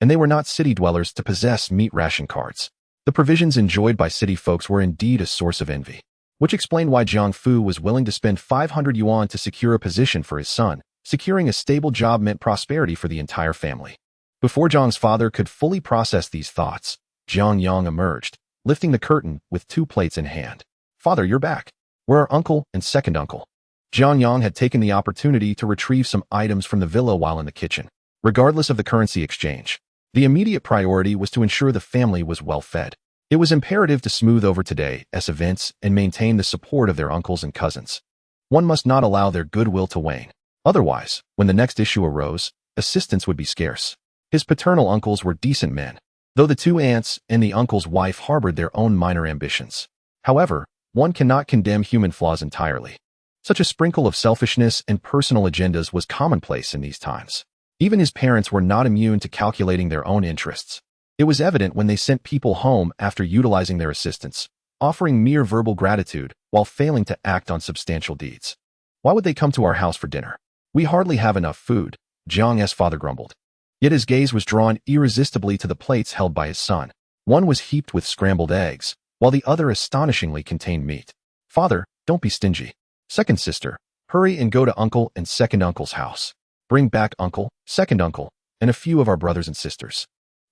And they were not city dwellers to possess meat ration cards. The provisions enjoyed by city folks were indeed a source of envy, which explained why Jiang Fu was willing to spend 500 yuan to secure a position for his son. Securing a stable job meant prosperity for the entire family. Before Jiang's father could fully process these thoughts, Jiang Yang emerged, lifting the curtain with 2 plates in hand. Father, you're back. Where are uncle and second uncle? Jiang Yang had taken the opportunity to retrieve some items from the villa while in the kitchen. Regardless of the currency exchange, the immediate priority was to ensure the family was well fed. It was imperative to smooth over today's events and maintain the support of their uncles and cousins. One must not allow their goodwill to wane. Otherwise, when the next issue arose, assistance would be scarce. His paternal uncles were decent men, though the 2 aunts and the uncle's wife harbored their own minor ambitions. However, one cannot condemn human flaws entirely. Such a sprinkle of selfishness and personal agendas was commonplace in these times. Even his parents were not immune to calculating their own interests. It was evident when they sent people home after utilizing their assistance, offering mere verbal gratitude while failing to act on substantial deeds. Why would they come to our house for dinner? We hardly have enough food, Jiang's father grumbled. Yet his gaze was drawn irresistibly to the plates held by his son. One was heaped with scrambled eggs, while the other astonishingly contained meat. Father, don't be stingy. Second sister, hurry and go to uncle and second uncle's house. Bring back uncle, second uncle, and a few of our brothers and sisters.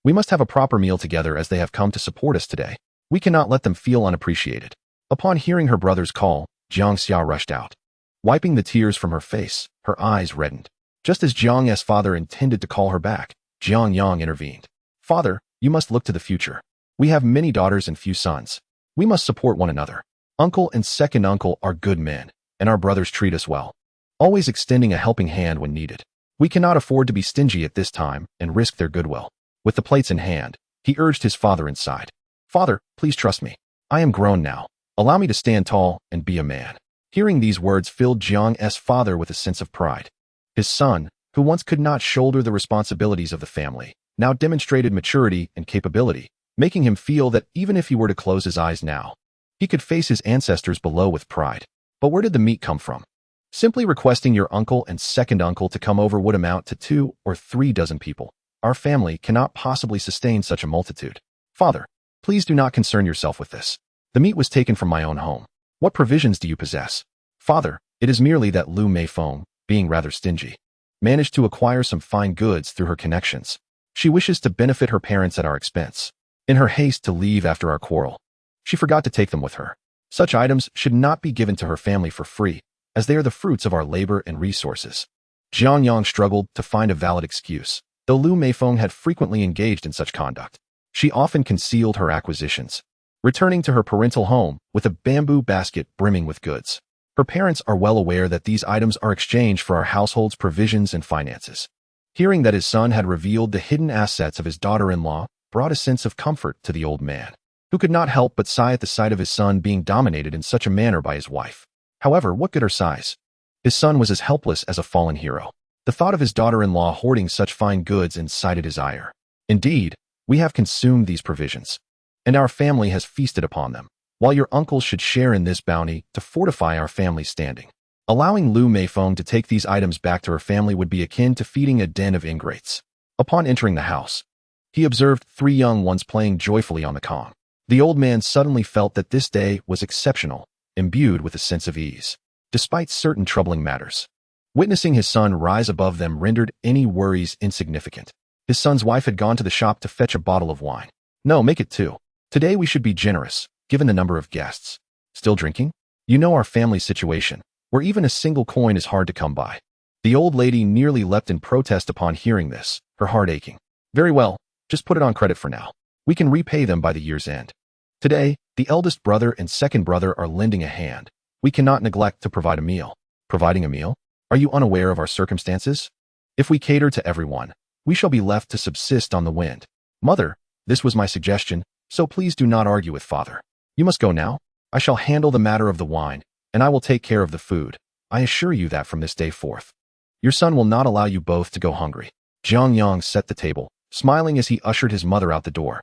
We must have a proper meal together as they have come to support us today. We cannot let them feel unappreciated. Upon hearing her brother's call, Jiang Xiao rushed out. Wiping the tears from her face, her eyes reddened. Just as Jiang's father intended to call her back, Jiang Yang intervened. Father, you must look to the future. We have many daughters and few sons. We must support one another. Uncle and second uncle are good men, and our brothers treat us well, always extending a helping hand when needed. We cannot afford to be stingy at this time and risk their goodwill. With the plates in hand, he urged his father inside. "Father, please trust me. I am grown now. Allow me to stand tall and be a man." Hearing these words filled Jiang's father with a sense of pride. His son, who once could not shoulder the responsibilities of the family, now demonstrated maturity and capability, making him feel that even if he were to close his eyes now, he could face his ancestors below with pride. But where did the meat come from? Simply requesting your uncle and second uncle to come over would amount to 2 or 3 dozen people. Our family cannot possibly sustain such a multitude. Father, please do not concern yourself with this. The meat was taken from my own home. What provisions do you possess? Father, it is merely that Liu Meifeng, being rather stingy, managed to acquire some fine goods through her connections. She wishes to benefit her parents at our expense. In her haste to leave after our quarrel, she forgot to take them with her. Such items should not be given to her family for free, as they are the fruits of our labor and resources. Jiang Yang struggled to find a valid excuse. Though Liu Meifeng had frequently engaged in such conduct, she often concealed her acquisitions, returning to her parental home with a bamboo basket brimming with goods. Her parents are well aware that these items are exchanged for our household's provisions and finances. Hearing that his son had revealed the hidden assets of his daughter-in-law brought a sense of comfort to the old man, who could not help but sigh at the sight of his son being dominated in such a manner by his wife. However, what good her sighs? His son was as helpless as a fallen hero. The thought of his daughter-in-law hoarding such fine goods incited his ire. Indeed, we have consumed these provisions, and our family has feasted upon them, while your uncles should share in this bounty to fortify our family's standing. Allowing Liu Meifeng to take these items back to her family would be akin to feeding a den of ingrates. Upon entering the house, he observed 3 young ones playing joyfully on the Kong. The old man suddenly felt that this day was exceptional, imbued with a sense of ease, despite certain troubling matters. Witnessing his son rise above them rendered any worries insignificant. His son's wife had gone to the shop to fetch a bottle of wine. "No, make it 2. Today we should be generous, given the number of guests." "Still drinking? You know our family situation, where even a single coin is hard to come by." The old lady nearly leapt in protest upon hearing this, her heart aching. "Very well, just put it on credit for now. We can repay them by the year's end. Today, the eldest brother and second brother are lending a hand. We cannot neglect to provide a meal." "Providing a meal? Are you unaware of our circumstances? If we cater to everyone, we shall be left to subsist on the wind." "Mother, this was my suggestion, so please do not argue with father. You must go now. I shall handle the matter of the wine, and I will take care of the food. I assure you that from this day forth, your son will not allow you both to go hungry." Jiang Yang set the table, smiling as he ushered his mother out the door,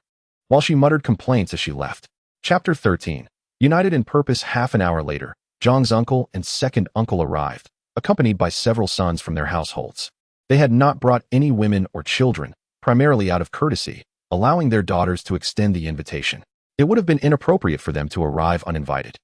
while she muttered complaints as she left. Chapter 13. United in purpose. Half an hour later, Zhang's uncle and second uncle arrived, accompanied by several sons from their households. They had not brought any women or children, primarily out of courtesy, allowing their daughters to extend the invitation. It would have been inappropriate for them to arrive uninvited,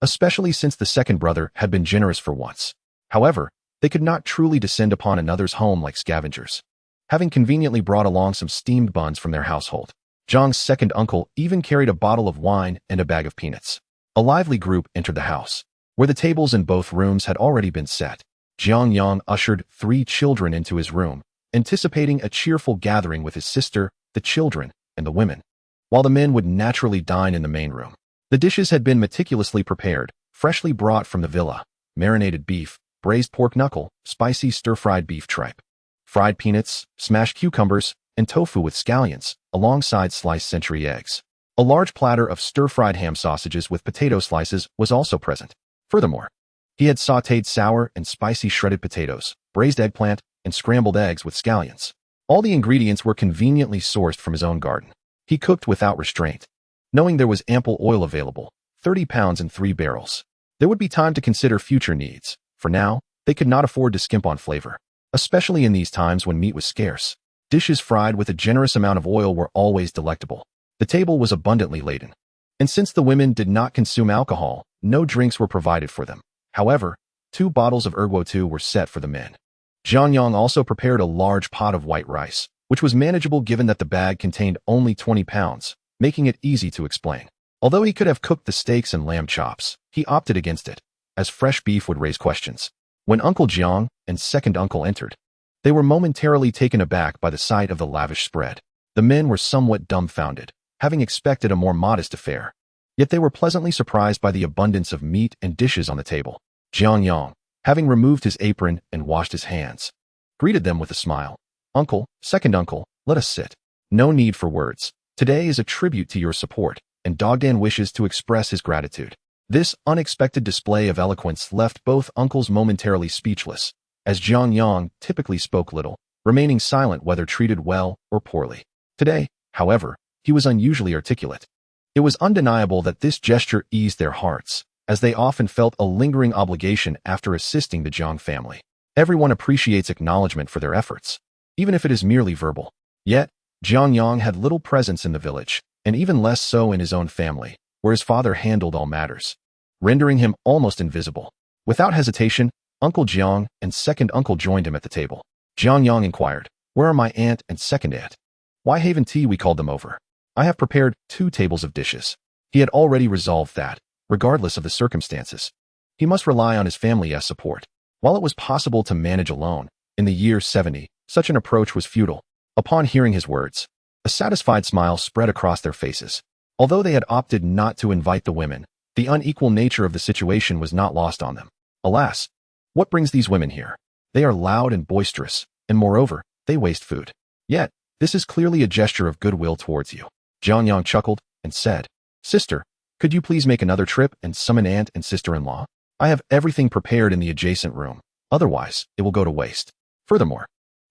especially since the second brother had been generous for once. However, they could not truly descend upon another's home like scavengers. Having conveniently brought along some steamed buns from their household, Zhang's second uncle even carried a bottle of wine and a bag of peanuts. A lively group entered the house, where the tables in both rooms had already been set. Jiang Yang ushered 3 children into his room, anticipating a cheerful gathering with his sister, the children, and the women, while the men would naturally dine in the main room. The dishes had been meticulously prepared, freshly brought from the villa: marinated beef, braised pork knuckle, spicy stir-fried beef tripe, fried peanuts, smashed cucumbers, and tofu with scallions, alongside sliced century eggs. A large platter of stir-fried ham sausages with potato slices was also present. Furthermore, he had sautéed sour and spicy shredded potatoes, braised eggplant, and scrambled eggs with scallions. All the ingredients were conveniently sourced from his own garden. He cooked without restraint, knowing there was ample oil available, 30 pounds in 3 barrels. There would be time to consider future needs. For now, they could not afford to skimp on flavor, especially in these times when meat was scarce. Dishes fried with a generous amount of oil were always delectable. The table was abundantly laden, and since the women did not consume alcohol, no drinks were provided for them. However, 2 bottles of erguo were set for the men. Jiang Yang also prepared a large pot of white rice, which was manageable given that the bag contained only 20 pounds, making it easy to explain. Although he could have cooked the steaks and lamb chops, he opted against it, as fresh beef would raise questions. When Uncle Jiang and second uncle entered, they were momentarily taken aback by the sight of the lavish spread. The men were somewhat dumbfounded, having expected a more modest affair. Yet they were pleasantly surprised by the abundance of meat and dishes on the table. Jiang Yang, having removed his apron and washed his hands, greeted them with a smile. "Uncle, second uncle, let us sit." No need for words. Today is a tribute to your support, and Dogdan wishes to express his gratitude. This unexpected display of eloquence left both uncles momentarily speechless, as Jiang Yang typically spoke little, remaining silent whether treated well or poorly. Today, however, he was unusually articulate. It was undeniable that this gesture eased their hearts, as they often felt a lingering obligation after assisting the Jiang family. Everyone appreciates acknowledgement for their efforts, even if it is merely verbal. Yet, Jiang Yang had little presence in the village, and even less so in his own family, where his father handled all matters, rendering him almost invisible. Without hesitation, Uncle Jiang and second uncle joined him at the table. Jiang Yang inquired, "Where are my aunt and second aunt?" "Why Haven tea we called them over. I have prepared 2 tables of dishes." He had already resolved that, regardless of the circumstances, he must rely on his family's support. While it was possible to manage alone, in the year 70, such an approach was futile. Upon hearing his words, a satisfied smile spread across their faces. Although they had opted not to invite the women, the unequal nature of the situation was not lost on them. Alas, what brings these women here? They are loud and boisterous, and moreover, they waste food. Yet, this is clearly a gesture of goodwill towards you. Jiang Yang chuckled and said, "Sister, could you please make another trip and summon aunt and sister-in-law? I have everything prepared in the adjacent room. Otherwise, it will go to waste. Furthermore,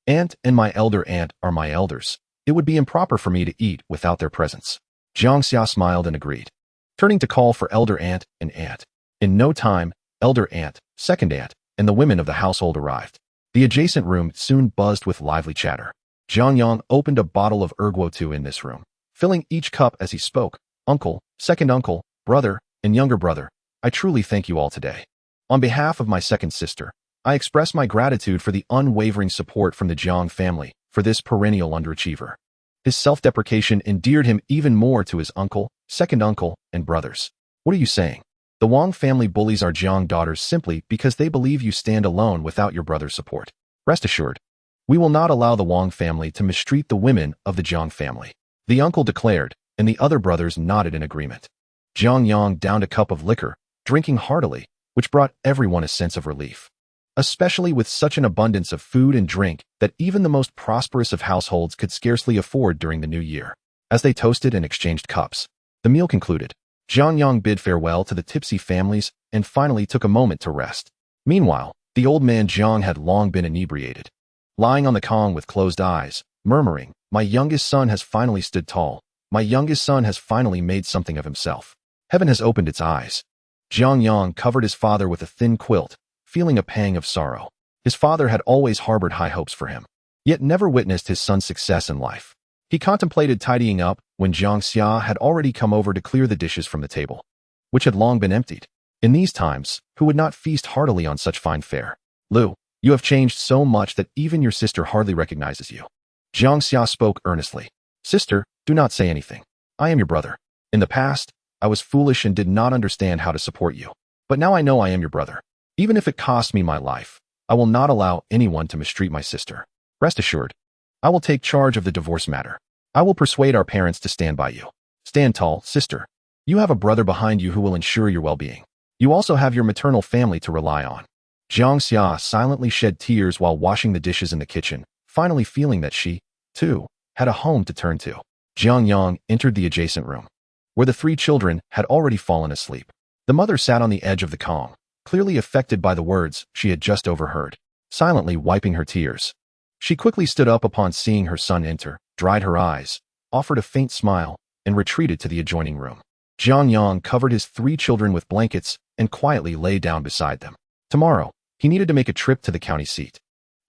aunt and my elder aunt are my elders. It would be improper for me to eat without their presence." Jiang Xiao smiled and agreed, turning to call for elder aunt and aunt. In no time, elder aunt, second aunt, and the women of the household arrived. The adjacent room soon buzzed with lively chatter. Jiang Yang opened a bottle of erguo in this room, filling each cup as he spoke. "Uncle, second uncle, brother, and younger brother, I truly thank you all today. On behalf of my second sister, I express my gratitude for the unwavering support from the Jiang family for this perennial underachiever." His self-deprecation endeared him even more to his uncle, second uncle, and brothers. "What are you saying? The Wang family bullies our Jiang daughters simply because they believe you stand alone without your brother's support. Rest assured, we will not allow the Wang family to mistreat the women of the Jiang family," the uncle declared, and the other brothers nodded in agreement. Jiang Yang downed a cup of liquor, drinking heartily, which brought everyone a sense of relief, especially with such an abundance of food and drink that even the most prosperous of households could scarcely afford during the new year. As they toasted and exchanged cups, the meal concluded. Jiang Yang bid farewell to the tipsy families and finally took a moment to rest. Meanwhile, the old man Jiang had long been inebriated, lying on the Kong with closed eyes, murmuring, "My youngest son has finally stood tall. My youngest son has finally made something of himself. Heaven has opened its eyes." Jiang Yang covered his father with a thin quilt, feeling a pang of sorrow. His father had always harbored high hopes for him, yet never witnessed his son's success in life. He contemplated tidying up when Jiang Xia had already come over to clear the dishes from the table, which had long been emptied. In these times, who would not feast heartily on such fine fare? "Liu, you have changed so much that even your sister hardly recognizes you." Jiang Xia spoke earnestly. "Sister, do not say anything. I am your brother. In the past, I was foolish and did not understand how to support you. But now I know I am your brother. Even if it costs me my life, I will not allow anyone to mistreat my sister. Rest assured, I will take charge of the divorce matter. I will persuade our parents to stand by you. Stand tall, sister. You have a brother behind you who will ensure your well-being. You also have your maternal family to rely on." Jiang Xia silently shed tears while washing the dishes in the kitchen, finally feeling that she, too, had a home to turn to. Jiang Yang entered the adjacent room, where the 3 children had already fallen asleep. The mother sat on the edge of the Kong, clearly affected by the words she had just overheard, silently wiping her tears. She quickly stood up upon seeing her son enter, dried her eyes, offered a faint smile, and retreated to the adjoining room. Jiang Yang covered his 3 children with blankets and quietly lay down beside them. Tomorrow, he needed to make a trip to the county seat,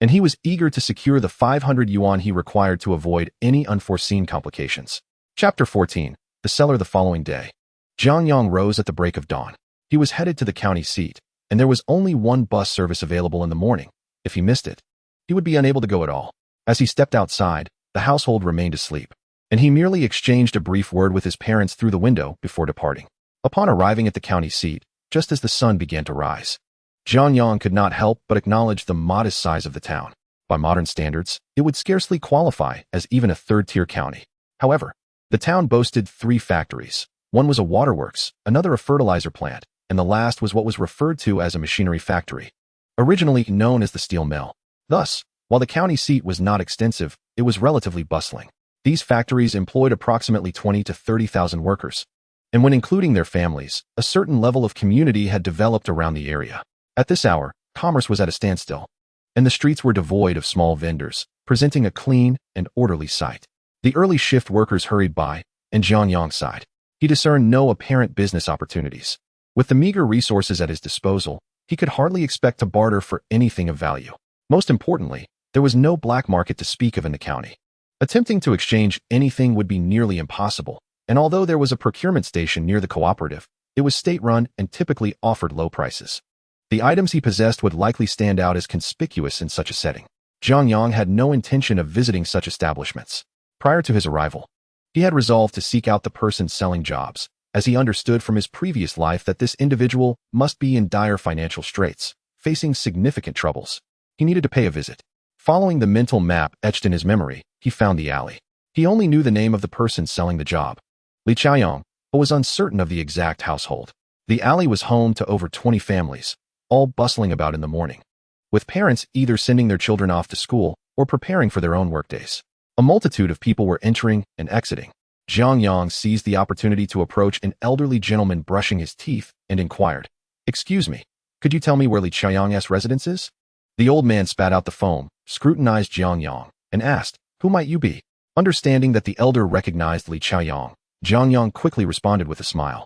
and he was eager to secure the 500 yuan he required to avoid any unforeseen complications. Chapter 14. The Cellar. The following day, Jiang Yang rose at the break of dawn. He was headed to the county seat, and there was only one bus service available in the morning. If he missed it, he would be unable to go at all. As he stepped outside, the household remained asleep, and he merely exchanged a brief word with his parents through the window before departing. Upon arriving at the county seat, just as the sun began to rise, Jiang Yang could not help but acknowledge the modest size of the town. By modern standards, it would scarcely qualify as even a third-tier county. However, the town boasted 3 factories. One was a waterworks, another a fertilizer plant, and the last was what was referred to as a machinery factory, originally known as the steel mill. Thus, while the county seat was not extensive, it was relatively bustling. These factories employed approximately 20 to 30,000 workers. And when including their families, a certain level of community had developed around the area. At this hour, commerce was at a standstill, and the streets were devoid of small vendors, presenting a clean and orderly sight. The early shift workers hurried by, and Jiang Yang sighed. He discerned no apparent business opportunities. With the meager resources at his disposal, he could hardly expect to barter for anything of value. Most importantly, there was no black market to speak of in the county. Attempting to exchange anything would be nearly impossible, and although there was a procurement station near the cooperative, it was state-run and typically offered low prices. The items he possessed would likely stand out as conspicuous in such a setting. Jiang Yang had no intention of visiting such establishments. Prior to his arrival, he had resolved to seek out the person selling jobs, as he understood from his previous life that this individual must be in dire financial straits, facing significant troubles. He needed to pay a visit. Following the mental map etched in his memory, he found the alley. He only knew the name of the person selling the job, Liu Yang, but was uncertain of the exact household. The alley was home to over 20 families, all bustling about in the morning, with parents either sending their children off to school or preparing for their own workdays. A multitude of people were entering and exiting. Jiang Yang seized the opportunity to approach an elderly gentleman brushing his teeth and inquired, "Excuse me, could you tell me where Liu Yang's residence is?" The old man spat out the foam, scrutinized Jiang Yang, and asked, "Who might you be?" Understanding that the elder recognized Liu Yang, Jiang Yang quickly responded with a smile.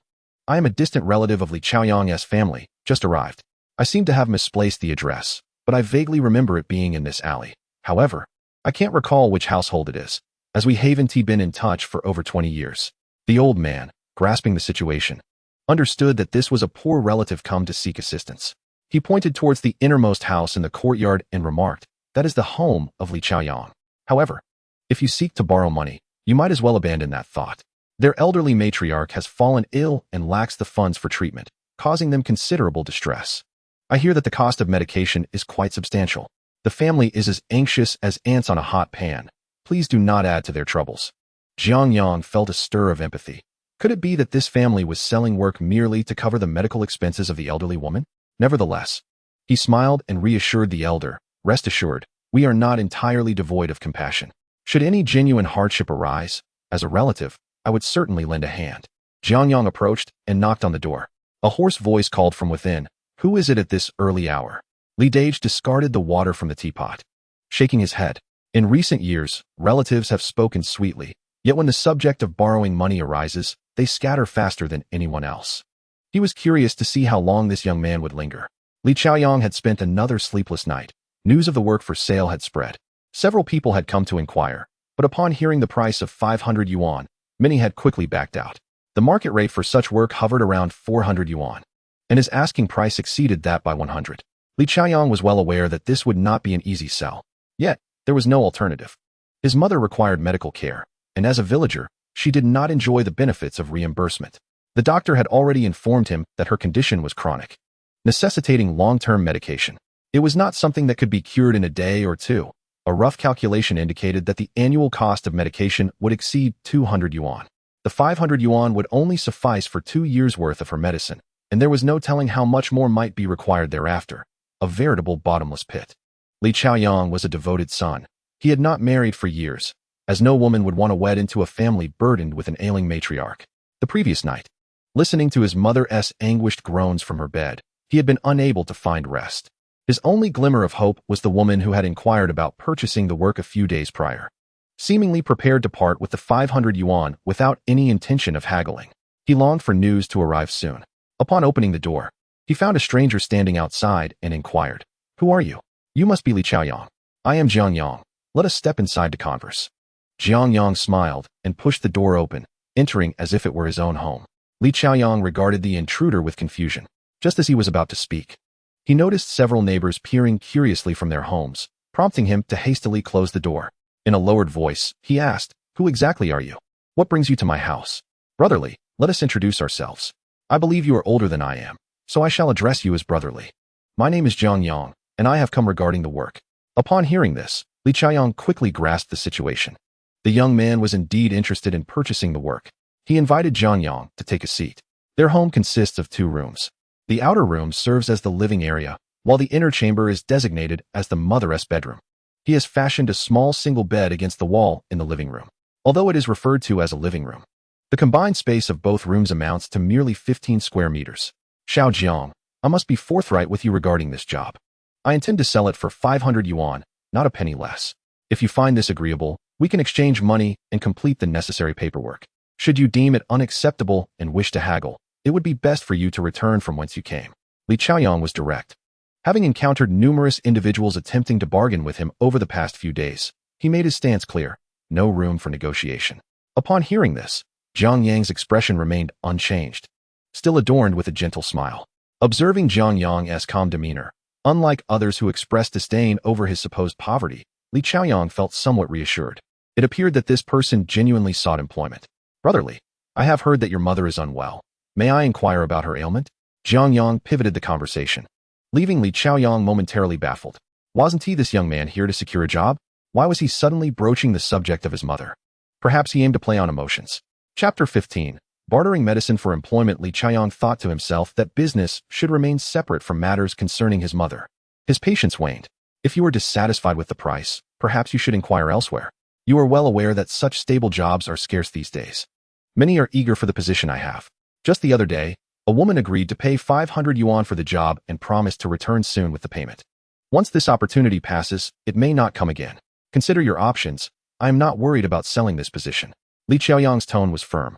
"I am a distant relative of Liu Yang's family, just arrived. I seem to have misplaced the address, but I vaguely remember it being in this alley. However, I can't recall which household it is, as we haven't been in touch for over 20 years. The old man, grasping the situation, understood that this was a poor relative come to seek assistance. He pointed towards the innermost house in the courtyard and remarked, "That is the home of Liu Yang. However, if you seek to borrow money, you might as well abandon that thought. Their elderly matriarch has fallen ill and lacks the funds for treatment, causing them considerable distress. I hear that the cost of medication is quite substantial. The family is as anxious as ants on a hot pan. Please do not add to their troubles." Jiang Yang felt a stir of empathy. Could it be that this family was selling work merely to cover the medical expenses of the elderly woman? Nevertheless, he smiled and reassured the elder, "Rest assured, we are not entirely devoid of compassion. Should any genuine hardship arise, as a relative, I would certainly lend a hand." Jiang Yang approached and knocked on the door. A hoarse voice called from within, "Who is it at this early hour?" Li Dage discarded the water from the teapot, shaking his head. In recent years, relatives have spoken sweetly, yet when the subject of borrowing money arises, they scatter faster than anyone else. He was curious to see how long this young man would linger. Liu Yang had spent another sleepless night. News of the work for sale had spread. Several people had come to inquire, but upon hearing the price of 500 yuan, many had quickly backed out. The market rate for such work hovered around 400 yuan, and his asking price exceeded that by 100. Liu Yang was well aware that this would not be an easy sell. Yet, there was no alternative. His mother required medical care, and as a villager, she did not enjoy the benefits of reimbursement. The doctor had already informed him that her condition was chronic, necessitating long-term medication. It was not something that could be cured in a day or two. A rough calculation indicated that the annual cost of medication would exceed 200 yuan. The 500 yuan would only suffice for 2 years' worth of her medicine, and there was no telling how much more might be required thereafter. A veritable bottomless pit. Liu Yang was a devoted son. He had not married for years, as no woman would want to wed into a family burdened with an ailing matriarch. The previous night, listening to his mother's anguished groans from her bed, he had been unable to find rest. His only glimmer of hope was the woman who had inquired about purchasing the work a few days prior, seemingly prepared to part with the 500 yuan without any intention of haggling. He longed for news to arrive soon. Upon opening the door, he found a stranger standing outside and inquired, "Who are you?" "You must be Liu Yang." "I am Jiang Yang. Let us step inside to converse." Jiang Yang smiled and pushed the door open, entering as if it were his own home. Liu Yang regarded the intruder with confusion. Just as he was about to speak, he noticed several neighbors peering curiously from their homes, prompting him to hastily close the door. In a lowered voice, he asked, "Who exactly are you? What brings you to my house?" "Brotherly, let us introduce ourselves. I believe you are older than I am, so I shall address you as brotherly. My name is Jiang Yang, and I have come regarding the work." Upon hearing this, Liu Yang quickly grasped the situation. The young man was indeed interested in purchasing the work. He invited Jiang Yang to take a seat. Their home consists of 2 rooms. The outer room serves as the living area, while the inner chamber is designated as the mother's bedroom. He has fashioned a small single bed against the wall in the living room. although it is referred to as a living room. The combined space of both rooms amounts to merely 15 square meters. Xiao Jiang, I must be forthright with you regarding this job. I intend to sell it for 500 yuan, not a penny less. If you find this agreeable, we can exchange money and complete the necessary paperwork. Should you deem it unacceptable and wish to haggle, it would be best for you to return from whence you came. Li Chaoyang was direct. Having encountered numerous individuals attempting to bargain with him over the past few days, he made his stance clear: no room for negotiation. Upon hearing this, Jiang Yang's expression remained unchanged, still adorned with a gentle smile. Observing Jiang Yang's calm demeanor, unlike others who expressed disdain over his supposed poverty, Li Chaoyang felt somewhat reassured. It appeared that this person genuinely sought employment. Brotherly, I have heard that your mother is unwell. May I inquire about her ailment? Jiang Yang pivoted the conversation, leaving Li Chaoyang momentarily baffled. Wasn't he, this young man, here to secure a job? Why was he suddenly broaching the subject of his mother? Perhaps he aimed to play on emotions. Chapter 15. Bartering medicine for employment. Li Chaoyang thought to himself that business should remain separate from matters concerning his mother. His patience waned. If you are dissatisfied with the price, perhaps you should inquire elsewhere. You are well aware that such stable jobs are scarce these days. Many are eager for the position I have. Just the other day, a woman agreed to pay 500 yuan for the job and promised to return soon with the payment. Once this opportunity passes, it may not come again. Consider your options. I am not worried about selling this position. Li Chaoyang's tone was firm,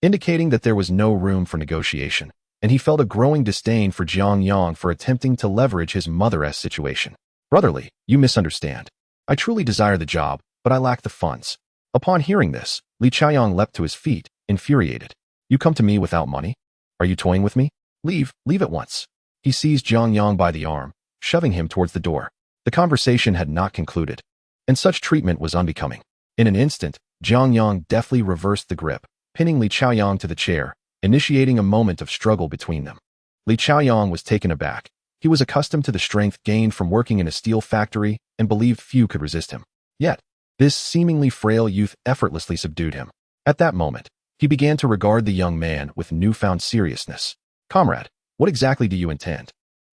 indicating that there was no room for negotiation, and he felt a growing disdain for Jiang Yang for attempting to leverage his mother's situation. Brotherly, you misunderstand. I truly desire the job, but I lack the funds. Upon hearing this, Li Chaoyang leapt to his feet, infuriated. You come to me without money? Are you toying with me? Leave at once. He seized Jiang Yang by the arm, shoving him towards the door. The conversation had not concluded, and such treatment was unbecoming. In an instant, Jiang Yang deftly reversed the grip, pinning Li Chaoyang to the chair, initiating a moment of struggle between them. Li Chaoyang was taken aback. He was accustomed to the strength gained from working in a steel factory and believed few could resist him. Yet, this seemingly frail youth effortlessly subdued him. At that moment, he began to regard the young man with newfound seriousness. Comrade, what exactly do you intend?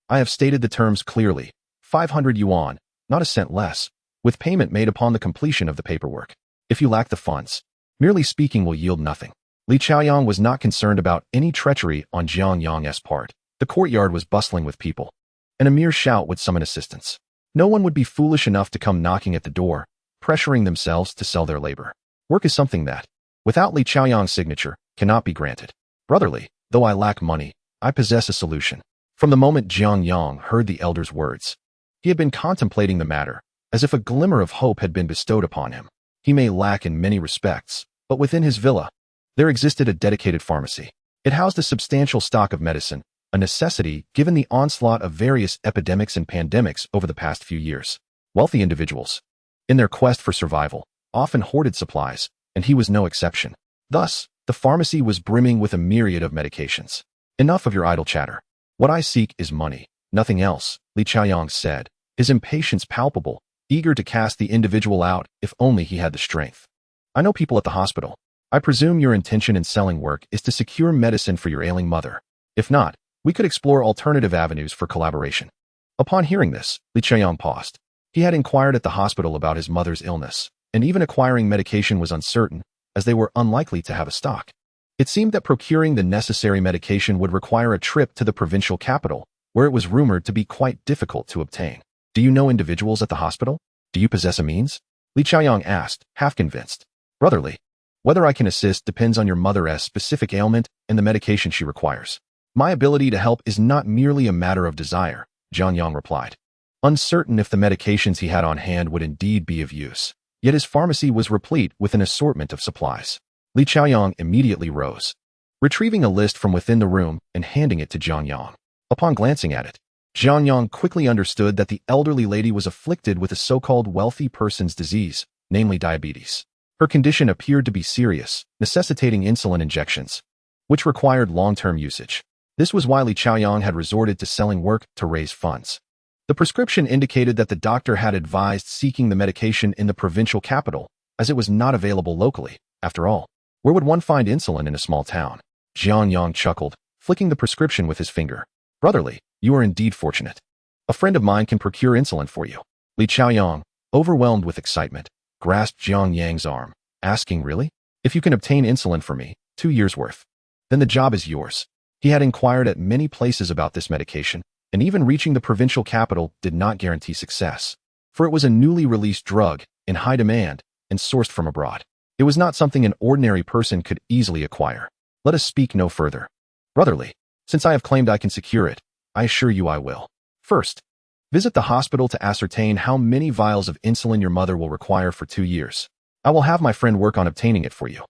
I have stated the terms clearly. 500 yuan, not a cent less, with payment made upon the completion of the paperwork. If you lack the funds, merely speaking will yield nothing. Li Chaoyang was not concerned about any treachery on Jiang Yang's part. The courtyard was bustling with people, and a mere shout would summon assistance. No one would be foolish enough to come knocking at the door, pressuring themselves to sell their labor. Work is something that, without Li Chaoyang's signature, cannot be granted. Brotherly, though I lack money, I possess a solution. From the moment Jiang Yang heard the elder's words, he had been contemplating the matter, as if a glimmer of hope had been bestowed upon him. He may lack in many respects, but within his villa, there existed a dedicated pharmacy. It housed a substantial stock of medicine, a necessity given the onslaught of various epidemics and pandemics over the past few years. Wealthy individuals, in their quest for survival, often hoarded supplies, and he was no exception. Thus, the pharmacy was brimming with a myriad of medications. Enough of your idle chatter. What I seek is money, nothing else, Li Chaoyang said, his impatience palpable, eager to cast the individual out if only he had the strength. I know people at the hospital. I presume your intention in selling work is to secure medicine for your ailing mother. If not, we could explore alternative avenues for collaboration. Upon hearing this, Li Chaoyang paused. He had inquired at the hospital about his mother's illness, and even acquiring medication was uncertain, as they were unlikely to have a stock. It seemed that procuring the necessary medication would require a trip to the provincial capital, where it was rumored to be quite difficult to obtain. Do you know individuals at the hospital? Do you possess a means? Li Chaoyang asked, half convinced. Brotherly, whether I can assist depends on your mother's specific ailment and the medication she requires. My ability to help is not merely a matter of desire, Jiang Yang replied, uncertain if the medications he had on hand would indeed be of use. Yet his pharmacy was replete with an assortment of supplies. Li Chaoyang immediately rose, retrieving a list from within the room and handing it to Jiang Yang. Upon glancing at it, Jiang Yang quickly understood that the elderly lady was afflicted with a so-called wealthy person's disease, namely diabetes. Her condition appeared to be serious, necessitating insulin injections, which required long-term usage. This was why Li Chaoyang had resorted to selling work to raise funds. The prescription indicated that the doctor had advised seeking the medication in the provincial capital, as it was not available locally. After all, where would one find insulin in a small town? Jiang Yang chuckled, flicking the prescription with his finger. Brotherly, you are indeed fortunate. A friend of mine can procure insulin for you. Li Chaoyang, overwhelmed with excitement, grasped Jiang Yang's arm, asking, really? If you can obtain insulin for me, 2 years' worth, then the job is yours. He had inquired at many places about this medication, and even reaching the provincial capital did not guarantee success, for it was a newly released drug, in high demand, and sourced from abroad. It was not something an ordinary person could easily acquire. Let us speak no further. Brotherly, since I have claimed I can secure it, I assure you I will. First, visit the hospital to ascertain how many vials of insulin your mother will require for 2 years. I will have my friend work on obtaining it for you.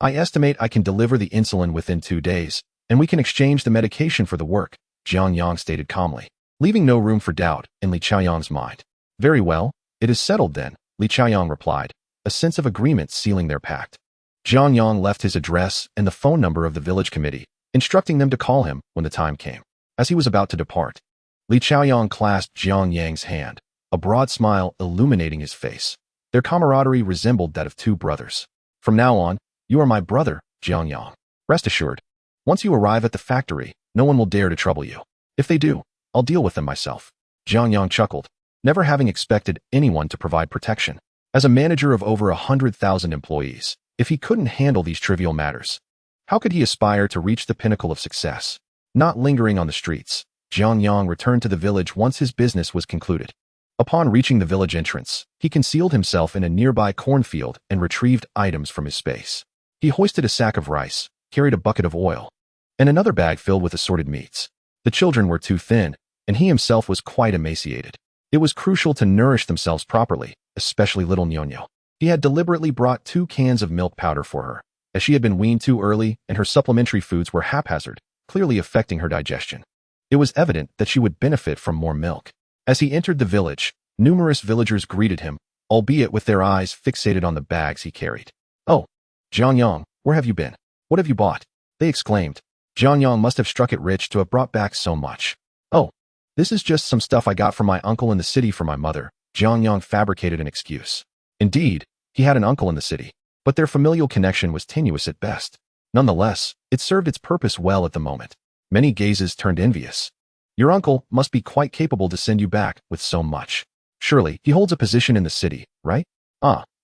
I estimate I can deliver the insulin within 2 days, and we can exchange the medication for the work, Jiang Yang stated calmly, leaving no room for doubt in Li Qiaoyang's mind. Very well, it is settled then, Li Qiaoyang replied, a sense of agreement sealing their pact. Jiang Yang left his address and the phone number of the village committee, instructing them to call him when the time came. As he was about to depart, Li Qiaoyang clasped Jiang Yang's hand, a broad smile illuminating his face. Their camaraderie resembled that of 2 brothers. From now on, you are my brother, Jiang Yang. Rest assured, once you arrive at the factory, no one will dare to trouble you. If they do, I'll deal with them myself. Jiang Yang chuckled, never having expected anyone to provide protection. As a manager of over 100,000 employees, if he couldn't handle these trivial matters, how could he aspire to reach the pinnacle of success? Not lingering on the streets, Jiang Yang returned to the village once his business was concluded. Upon reaching the village entrance, he concealed himself in a nearby cornfield and retrieved items from his space. He hoisted a sack of rice, carried a bucket of oil, and another bag filled with assorted meats. The children were too thin, and he himself was quite emaciated. It was crucial to nourish themselves properly, especially little Nyonyo. He had deliberately brought 2 cans of milk powder for her, as she had been weaned too early and her supplementary foods were haphazard, clearly affecting her digestion. It was evident that she would benefit from more milk. As he entered the village, numerous villagers greeted him, albeit with their eyes fixated on the bags he carried. Oh, Jiang Yang, where have you been? What have you bought? They exclaimed. Jiang Yang must have struck it rich to have brought back so much. Oh, this is just some stuff I got from my uncle in the city for my mother. Jiang Yang fabricated an excuse. Indeed, he had an uncle in the city, but their familial connection was tenuous at best. Nonetheless, it served its purpose well at the moment. Many gazes turned envious. Your uncle must be quite capable to send you back with so much. Surely, he holds a position in the city, right?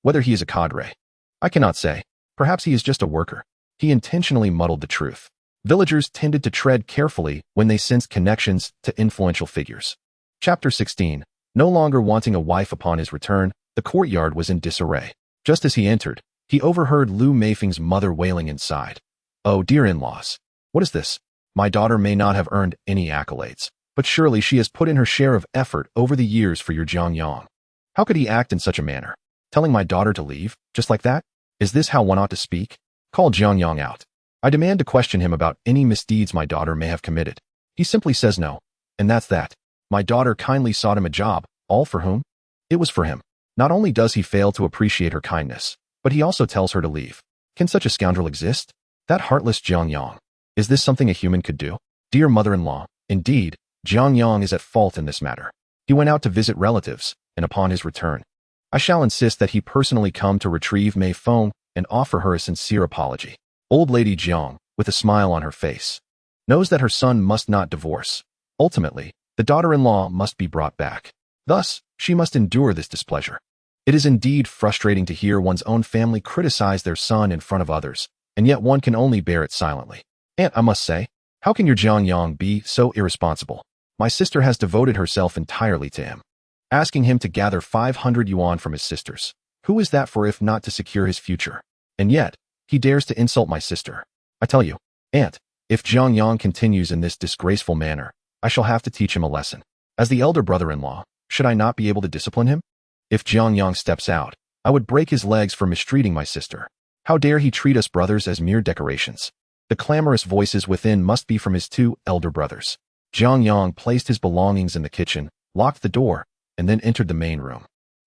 Whether he is a cadre, I cannot say. Perhaps he is just a worker. He intentionally muddled the truth. Villagers tended to tread carefully when they sensed connections to influential figures. Chapter 16. No longer wanting a wife upon his return, the courtyard was in disarray. Just as he entered, he overheard Liu Meifeng's mother wailing inside. Oh, dear in-laws. What is this? My daughter may not have earned any accolades, but surely she has put in her share of effort over the years for your Jiang Yang. How could he act in such a manner? Telling my daughter to leave, just like that? Is this how one ought to speak? Call Jiang Yang out. I demand to question him about any misdeeds my daughter may have committed. He simply says no, and that's that. My daughter kindly sought him a job, all for whom? It was for him. Not only does he fail to appreciate her kindness, but he also tells her to leave. Can such a scoundrel exist? That heartless Jiang Yang. Is this something a human could do? Dear mother-in-law, indeed, Jiang Yang is at fault in this matter. He went out to visit relatives, and upon his return, I shall insist that he personally come to retrieve Meifeng and offer her a sincere apology. Old Lady Jiang, with a smile on her face, knows that her son must not divorce. Ultimately, the daughter-in-law must be brought back. Thus, she must endure this displeasure. It is indeed frustrating to hear one's own family criticize their son in front of others, and yet one can only bear it silently. Aunt, I must say, how can your Jiang Yang be so irresponsible? My sister has devoted herself entirely to him, asking him to gather 500 yuan from his sisters. Who is that for if not to secure his future? And yet, he dares to insult my sister. I tell you, Aunt, if Jiang Yang continues in this disgraceful manner, I shall have to teach him a lesson. As the elder brother-in-law, should I not be able to discipline him? If Jiang Yang steps out, I would break his legs for mistreating my sister. How dare he treat us brothers as mere decorations? The clamorous voices within must be from his 2 elder brothers. Jiang Yang placed his belongings in the kitchen, locked the door, and then entered the main room,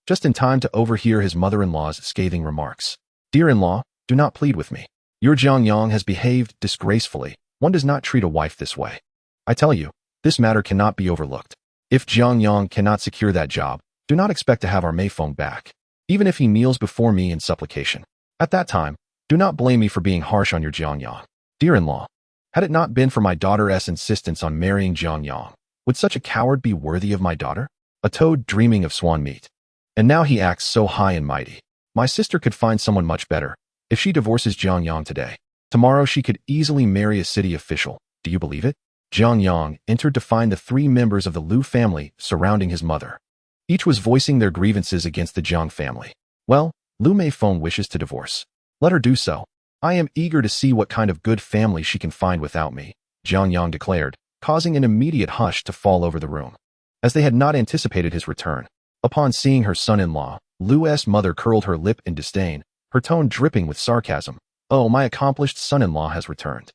just in time to overhear his mother-in-law's scathing remarks. Dear in-law, do not plead with me. Your Jiang Yang has behaved disgracefully. One does not treat a wife this way. I tell you, this matter cannot be overlooked. If Jiang Yang cannot secure that job, do not expect to have our Meifeng back, even if he kneels before me in supplication. At that time, do not blame me for being harsh on your Jiang Yang. Dear in-law, had it not been for my daughter's insistence on marrying Jiang Yang, would such a coward be worthy of my daughter? A toad dreaming of swan meat. And now he acts so high and mighty. My sister could find someone much better. If she divorces Jiang Yang today, tomorrow she could easily marry a city official. Do you believe it? Jiang Yang entered to find the three members of the Liu family surrounding his mother. Each was voicing their grievances against the Jiang family. Well, Liu Meifeng wishes to divorce. Let her do so. I am eager to see what kind of good family she can find without me, Jiang Yang declared, causing an immediate hush to fall over the room. As they had not anticipated his return, upon seeing her son-in-law, Liu's mother curled her lip in disdain, her tone dripping with sarcasm. Oh, my accomplished son-in-law has returned.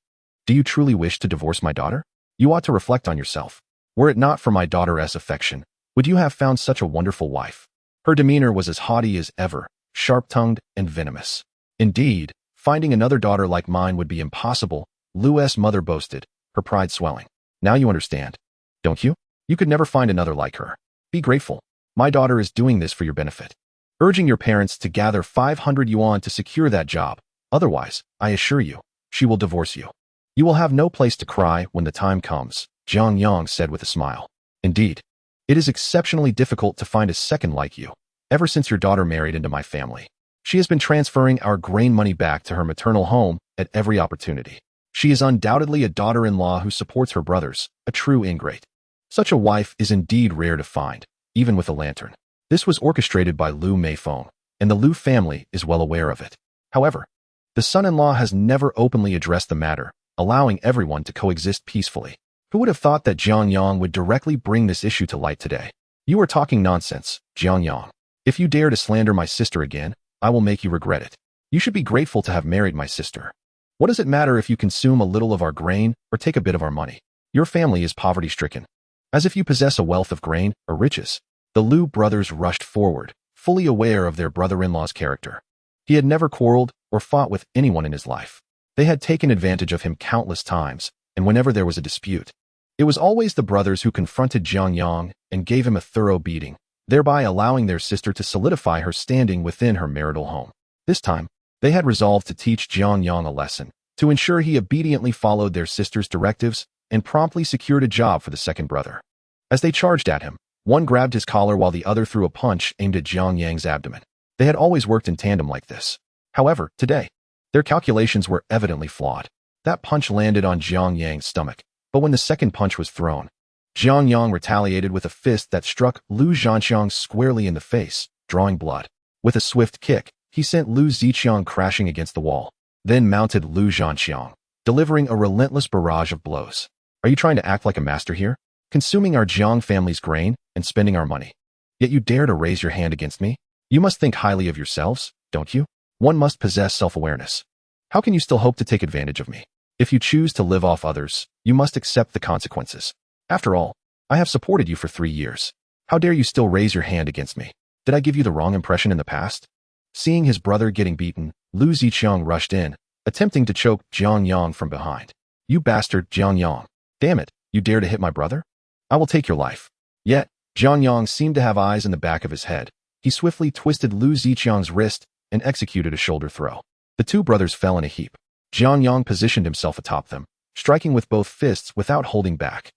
Do you truly wish to divorce my daughter? You ought to reflect on yourself. Were it not for my daughter's affection, would you have found such a wonderful wife? Her demeanor was as haughty as ever, sharp-tongued and venomous. Indeed, finding another daughter like mine would be impossible, Liu's mother boasted, her pride swelling. Now you understand, don't you? You could never find another like her. Be grateful. My daughter is doing this for your benefit. Urging your parents to gather 500 yuan to secure that job. Otherwise, I assure you, she will divorce you. You will have no place to cry when the time comes, Jiang Yang said with a smile. Indeed, it is exceptionally difficult to find a second like you. Ever since your daughter married into my family, she has been transferring our grain money back to her maternal home at every opportunity. She is undoubtedly a daughter-in-law who supports her brothers, a true ingrate. Such a wife is indeed rare to find, even with a lantern. This was orchestrated by Liu Meifeng, and the Liu family is well aware of it. However, the son-in-law has never openly addressed the matter, allowing everyone to coexist peacefully. Who would have thought that Jiang Yang would directly bring this issue to light today? You are talking nonsense, Jiang Yang. If you dare to slander my sister again, I will make you regret it. You should be grateful to have married my sister. What does it matter if you consume a little of our grain or take a bit of our money? Your family is poverty-stricken. As if you possess a wealth of grain or riches. The Liu brothers rushed forward, fully aware of their brother-in-law's character. He had never quarreled or fought with anyone in his life. They had taken advantage of him countless times, and whenever there was a dispute, it was always the brothers who confronted Jiang Yang and gave him a thorough beating, thereby allowing their sister to solidify her standing within her marital home. This time, they had resolved to teach Jiang Yang a lesson, to ensure he obediently followed their sister's directives and promptly secured a job for the second brother. As they charged at him, one grabbed his collar while the other threw a punch aimed at Jiang Yang's abdomen. They had always worked in tandem like this. However, today, their calculations were evidently flawed. That punch landed on Jiang Yang's stomach, but when the second punch was thrown, Jiang Yang retaliated with a fist that struck Liu Zhanxiang squarely in the face, drawing blood. With a swift kick, he sent Liu Ziqiang crashing against the wall, then mounted Liu Zhanxiang, delivering a relentless barrage of blows. Are you trying to act like a master here? Consuming our Jiang family's grain and spending our money. Yet you dare to raise your hand against me? You must think highly of yourselves, don't you? One must possess self-awareness. How can you still hope to take advantage of me? If you choose to live off others, you must accept the consequences. After all, I have supported you for 3 years. How dare you still raise your hand against me? Did I give you the wrong impression in the past? Seeing his brother getting beaten, Liu Ziqiang rushed in, attempting to choke Jiang Yang from behind. You bastard, Jiang Yang. Damn it, you dare to hit my brother? I will take your life. Yet, Jiang Yang seemed to have eyes in the back of his head. He swiftly twisted Liu Ziqiang's wrist and executed a shoulder throw. The two brothers fell in a heap. Jiang Yang positioned himself atop them, striking with both fists without holding back.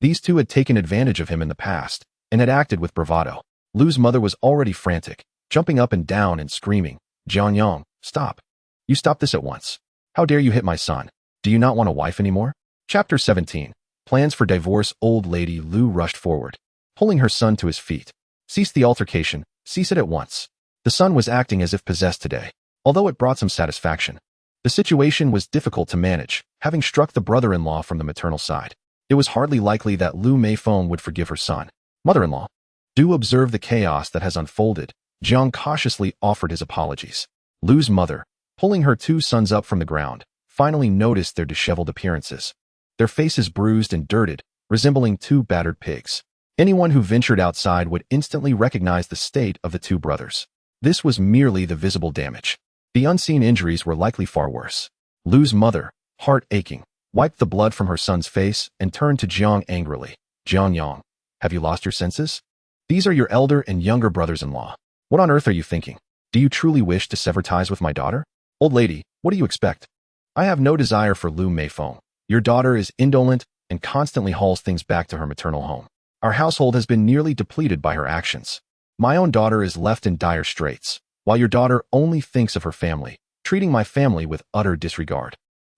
These two had taken advantage of him in the past and had acted with bravado. Liu's mother was already frantic, jumping up and down and screaming, Jiang Yang, stop. You stop this at once. How dare you hit my son? Do you not want a wife anymore? Chapter 17. Plans for divorce. Old lady Liu rushed forward, pulling her son to his feet. Cease the altercation, cease it at once. The son was acting as if possessed today, although it brought some satisfaction. The situation was difficult to manage, having struck the brother-in-law from the maternal side. It was hardly likely that Liu Meifeng would forgive her son. Mother-in-law, do observe the chaos that has unfolded. Jiang cautiously offered his apologies. Liu's mother, pulling her two sons up from the ground, finally noticed their disheveled appearances. Their faces bruised and dirted, resembling two battered pigs. Anyone who ventured outside would instantly recognize the state of the two brothers. This was merely the visible damage. The unseen injuries were likely far worse. Liu's mother, heart aching, wiped the blood from her son's face and turned to Jiang angrily. Jiang Yang, have you lost your senses? These are your elder and younger brothers-in-law. What on earth are you thinking? Do you truly wish to sever ties with my daughter? Old lady, what do you expect? I have no desire for Liu Meifeng. Your daughter is indolent and constantly hauls things back to her maternal home. Our household has been nearly depleted by her actions. My own daughter is left in dire straits. while your daughter only thinks of her family, treating my family with utter disregard.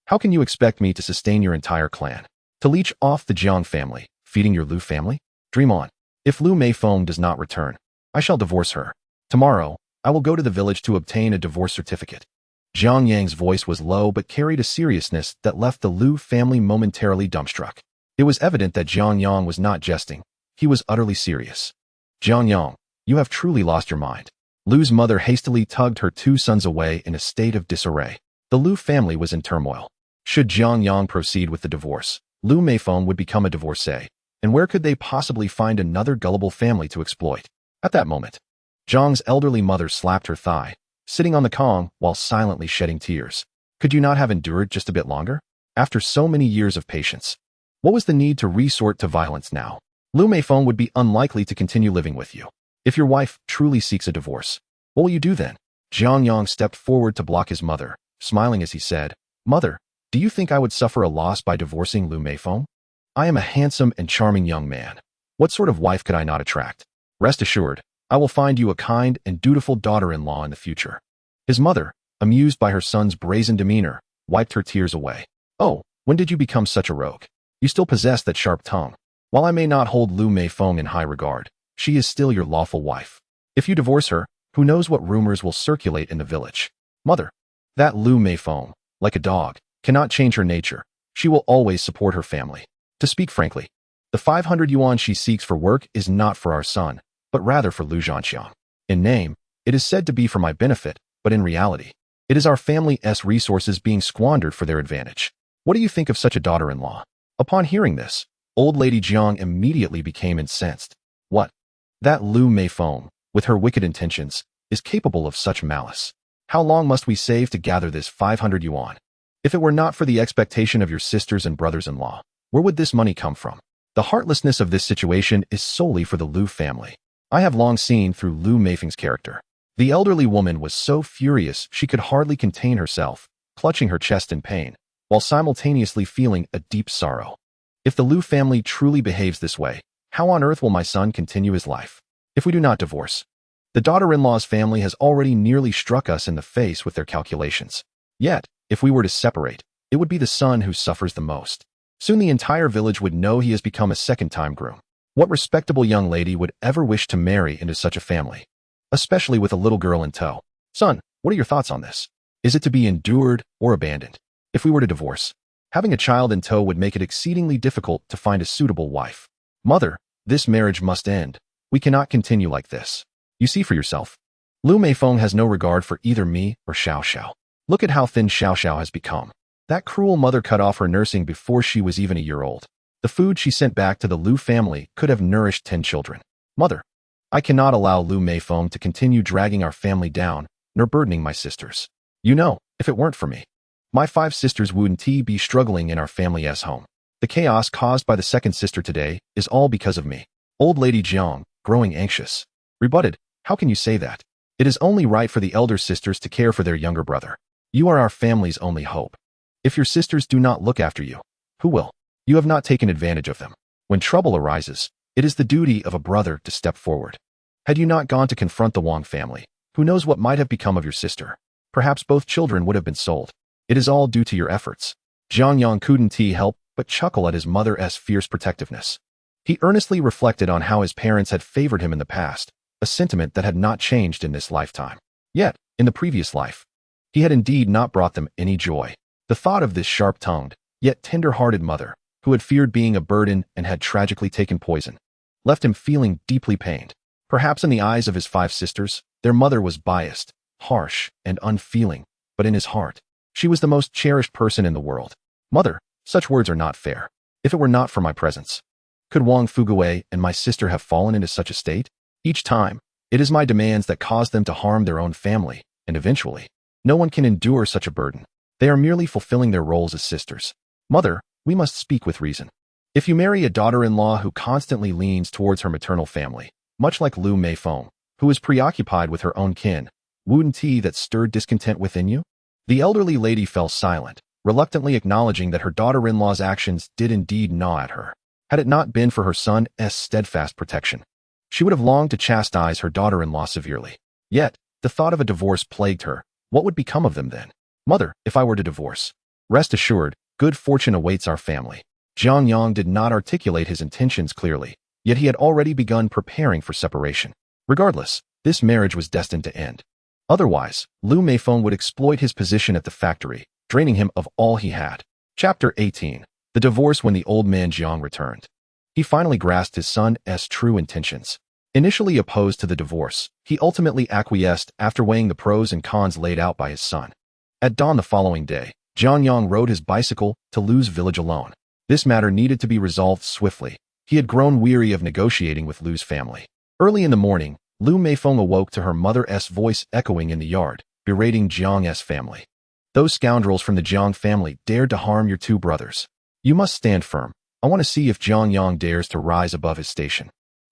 How can you expect me to sustain your entire clan? To leech off the Jiang family, feeding your Liu family? Dream on. If Liu Meifeng does not return, I shall divorce her. Tomorrow, I will go to the village to obtain a divorce certificate. Jiang Yang's voice was low but carried a seriousness that left the Liu family momentarily dumbstruck. It was evident that Jiang Yang was not jesting. He was utterly serious. Jiang Yang, you have truly lost your mind. Liu's mother hastily tugged her two sons away in a state of disarray. The Liu family was in turmoil. Should Jiang Yang proceed with the divorce, Liu Meifeng would become a divorcee, and where could they possibly find another gullible family to exploit? At that moment, Jiang's elderly mother slapped her thigh, sitting on the Kong while silently shedding tears. Could you not have endured just a bit longer? After so many years of patience, what was the need to resort to violence now? Liu Meifeng would be unlikely to continue living with you. If your wife truly seeks a divorce, what will you do then? Jiang Yang stepped forward to block his mother, smiling as he said, Mother, do you think I would suffer a loss by divorcing Liu Meifeng? I am a handsome and charming young man. What sort of wife could I not attract? Rest assured, I will find you a kind and dutiful daughter-in-law in the future. His mother, amused by her son's brazen demeanor, wiped her tears away. Oh, when did you become such a rogue? You still possess that sharp tongue. While I may not hold Liu Meifeng in high regard, she is still your lawful wife. If you divorce her, who knows what rumors will circulate in the village? Mother, that Liu Meifeng, like a dog, cannot change her nature. She will always support her family. To speak frankly, the 500 yuan she seeks for work is not for our son, but rather for Liu Zhanxiang. In name, it is said to be for my benefit, but in reality, it is our family's resources being squandered for their advantage. What do you think of such a daughter-in-law? Upon hearing this, old lady Jiang immediately became incensed. What? That Liu Meifeng, with her wicked intentions, is capable of such malice. How long must we save to gather this 500 yuan? If it were not for the expectation of your sisters and brothers-in-law, where would this money come from? The heartlessness of this situation is solely for the Liu family. I have long seen through Liu Meifeng's character. The elderly woman was so furious she could hardly contain herself, clutching her chest in pain, while simultaneously feeling a deep sorrow. If the Liu family truly behaves this way, how on earth will my son continue his life? If we do not divorce, the daughter-in-law's family has already nearly struck us in the face with their calculations. Yet, if we were to separate, it would be the son who suffers the most. Soon the entire village would know he has become a second-time groom. What respectable young lady would ever wish to marry into such a family? Especially with a little girl in tow. Son, what are your thoughts on this? Is it to be endured or abandoned? If we were to divorce, having a child in tow would make it exceedingly difficult to find a suitable wife. Mother, this marriage must end. We cannot continue like this. You see for yourself. Liu Meifeng has no regard for either me or Xiaoxiao. Look at how thin Xiaoxiao has become. That cruel mother cut off her nursing before she was even a year old. The food she sent back to the Liu family could have nourished 10 children. Mother, I cannot allow Liu Meifeng to continue dragging our family down, nor burdening my sisters. You know, if it weren't for me, my 5 sisters wouldn't be struggling in our family's home. The chaos caused by the second sister today is all because of me. Old lady Jiang, growing anxious, rebutted, how can you say that? It is only right for the elder sisters to care for their younger brother. You are our family's only hope. If your sisters do not look after you, who will? You have not taken advantage of them. When trouble arises, it is the duty of a brother to step forward. Had you not gone to confront the Wang family, who knows what might have become of your sister? Perhaps both children would have been sold. It is all due to your efforts. Jiang Yang couldn't help but chuckle at his mother's fierce protectiveness. He earnestly reflected on how his parents had favored him in the past, a sentiment that had not changed in this lifetime. Yet, in the previous life, he had indeed not brought them any joy. The thought of this sharp-tongued, yet tender-hearted mother, who had feared being a burden and had tragically taken poison, left him feeling deeply pained. Perhaps in the eyes of his 5 sisters, their mother was biased, harsh, and unfeeling, but in his heart, she was the most cherished person in the world. Mother, such words are not fair. If it were not for my presence, could Wang Fuguwei and my sister have fallen into such a state? Each time, it is my demands that cause them to harm their own family, and eventually, no one can endure such a burden. They are merely fulfilling their roles as sisters. Mother, we must speak with reason. If you marry a daughter-in-law who constantly leans towards her maternal family, much like Liu Meifeng, who is preoccupied with her own kin, wouldn't that stirred discontent within you? The elderly lady fell silent, reluctantly acknowledging that her daughter-in-law's actions did indeed gnaw at her. Had it not been for her son's steadfast protection, she would have longed to chastise her daughter-in-law severely. Yet, The thought of a divorce plagued her. What would become of them then? Mother, if I were to divorce, rest assured, good fortune awaits our family. Jiang Yang did not articulate his intentions clearly, yet he had already begun preparing for separation. Regardless, this marriage was destined to end. Otherwise, Liu Meifeng would exploit his position at the factory, draining him of all he had. Chapter 18. The divorce when the old man Jiang returned. He finally grasped his son's true intentions. Initially opposed to the divorce, he ultimately acquiesced after weighing the pros and cons laid out by his son. At dawn the following day, Jiang Yang rode his bicycle to Liu's village alone. This matter needed to be resolved swiftly. He had grown weary of negotiating with Liu's family. Early in the morning, Liu Meifeng awoke to her mother's voice echoing in the yard, berating Jiang's family. Those scoundrels from the Jiang family dared to harm your two brothers. You must stand firm. I want to see if Jiang Yang dares to rise above his station.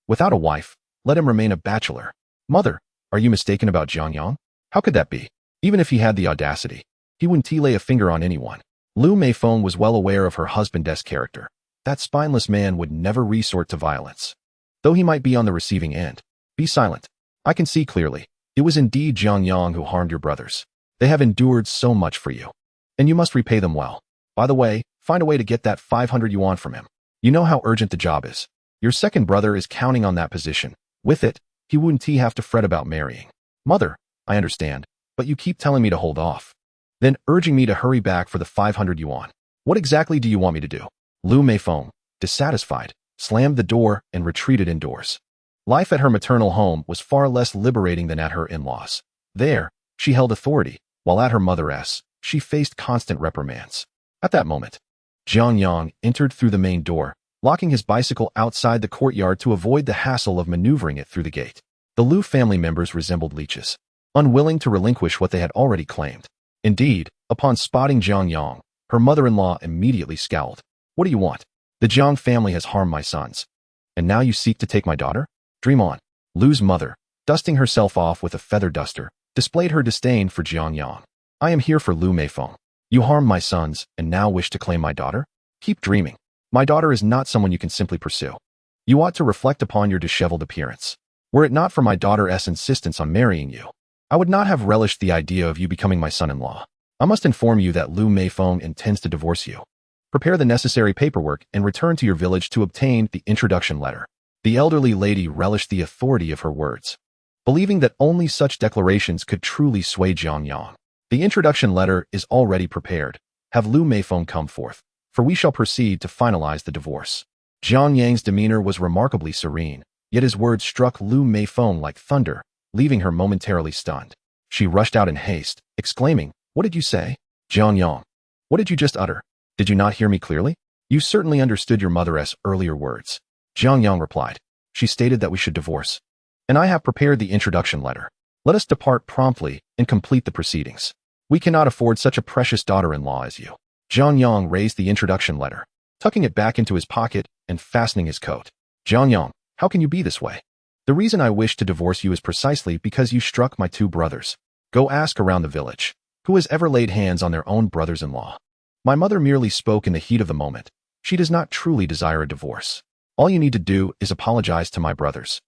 Without a wife, let him remain a bachelor. Mother, are you mistaken about Jiang Yang? How could that be? Even if he had the audacity, he wouldn't lay a finger on anyone. Liu Meifeng was well aware of her husband's character. That spineless man would never resort to violence. Though he might be on the receiving end. Be silent. I can see clearly. It was indeed Jiang Yang who harmed your brothers. They have endured so much for you. And you must repay them well. By the way, find a way to get that 500 yuan from him. You know how urgent the job is. Your second brother is counting on that position. With it, he wouldn't have to fret about marrying. Mother, I understand, but you keep telling me to hold off. Then urging me to hurry back for the 500 yuan. What exactly do you want me to do? Liu Meifeng, dissatisfied, slammed the door and retreated indoors. Life at her maternal home was far less liberating than at her in-laws. There, she held authority, while at her mother's, she faced constant reprimands. At that moment, Jiang Yang entered through the main door, locking his bicycle outside the courtyard to avoid the hassle of maneuvering it through the gate. The Liu family members resembled leeches, unwilling to relinquish what they had already claimed. Indeed, upon spotting Jiang Yang, her mother-in-law immediately scowled. What do you want? The Jiang family has harmed my sons. And now you seek to take my daughter? Dream on. Liu's mother, dusting herself off with a feather duster, displayed her disdain for Jiang Yang. I am here for Liu Meifeng. You harmed my sons and now wish to claim my daughter? Keep dreaming. My daughter is not someone you can simply pursue. You ought to reflect upon your disheveled appearance. Were it not for my daughter's insistence on marrying you, I would not have relished the idea of you becoming my son-in-law. I must inform you that Liu Meifeng intends to divorce you. Prepare the necessary paperwork and return to your village to obtain the introduction letter. The elderly lady relished the authority of her words, believing that only such declarations could truly sway Jiang Yang. The introduction letter is already prepared. Have Liu Meifeng come forth, for we shall proceed to finalize the divorce. Jiang Yang's demeanor was remarkably serene, yet his words struck Liu Meifeng like thunder, leaving her momentarily stunned. She rushed out in haste, exclaiming, What did you say? Jiang Yang, what did you just utter? Did you not hear me clearly? You certainly understood your mother's earlier words. Jiang Yang replied. She stated that we should divorce. And I have prepared the introduction letter. Let us depart promptly and complete the proceedings. We cannot afford such a precious daughter-in-law as you. Jiang Yang raised the introduction letter, tucking it back into his pocket and fastening his coat. Jiang Yang, how can you be this way? The reason I wish to divorce you is precisely because you struck my two brothers. Go ask around the village. Who has ever laid hands on their own brothers-in-law? My mother merely spoke in the heat of the moment. She does not truly desire a divorce. All you need to do is apologize to my brothers,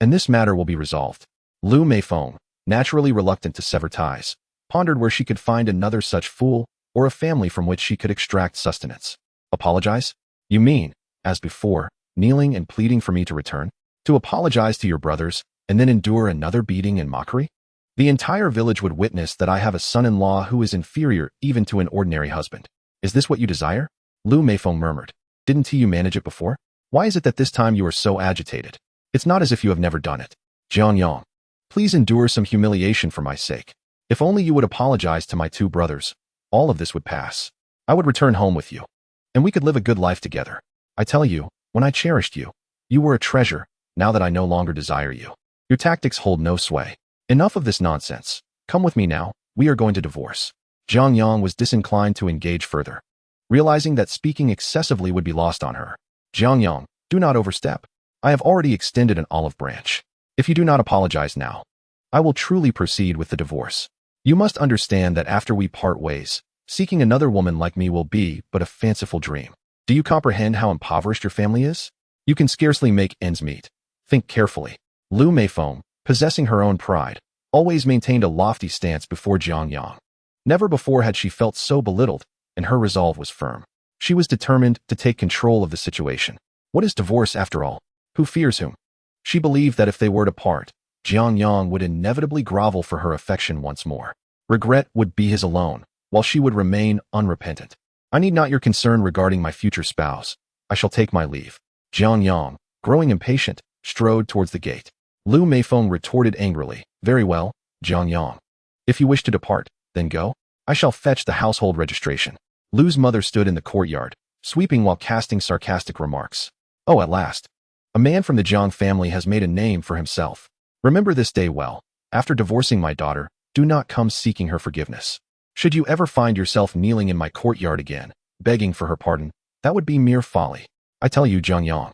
and this matter will be resolved. Liu Meifeng, naturally reluctant to sever ties, pondered where she could find another such fool or a family from which she could extract sustenance. Apologize? You mean, as before, kneeling and pleading for me to return? To apologize to your brothers and then endure another beating and mockery? The entire village would witness that I have a son-in-law who is inferior even to an ordinary husband. Is this what you desire? Liu Meifeng murmured. Didn't you manage it before? Why is it that this time you are so agitated? It's not as if you have never done it. Jiang Yang, please endure some humiliation for my sake. If only you would apologize to my two brothers, all of this would pass. I would return home with you, and we could live a good life together. I tell you, when I cherished you, you were a treasure. Now that I no longer desire you, your tactics hold no sway. Enough of this nonsense. Come with me now. We are going to divorce. Jiang Yang was disinclined to engage further, realizing that speaking excessively would be lost on her. Jiang Yang, do not overstep. I have already extended an olive branch. If you do not apologize now, I will truly proceed with the divorce. You must understand that after we part ways, seeking another woman like me will be but a fanciful dream. Do you comprehend how impoverished your family is? You can scarcely make ends meet. Think carefully. Liu Meifeng, possessing her own pride, always maintained a lofty stance before Jiang Yang. Never before had she felt so belittled, and her resolve was firm. She was determined to take control of the situation. What is divorce, after all? Who fears whom? She believed that if they were to part, Jiang Yang would inevitably grovel for her affection once more. Regret would be his alone, while she would remain unrepentant. I need not your concern regarding my future spouse. I shall take my leave. Jiang Yang, growing impatient, strode towards the gate. Liu Meifeng retorted angrily, Very well, Jiang Yang. If you wish to depart, then go. I shall fetch the household registration. Liu's mother stood in the courtyard, sweeping while casting sarcastic remarks. Oh, at last. A man from the Jiang family has made a name for himself. Remember this day well. After divorcing my daughter, do not come seeking her forgiveness. Should you ever find yourself kneeling in my courtyard again, begging for her pardon, that would be mere folly. I tell you, Jiang Yang.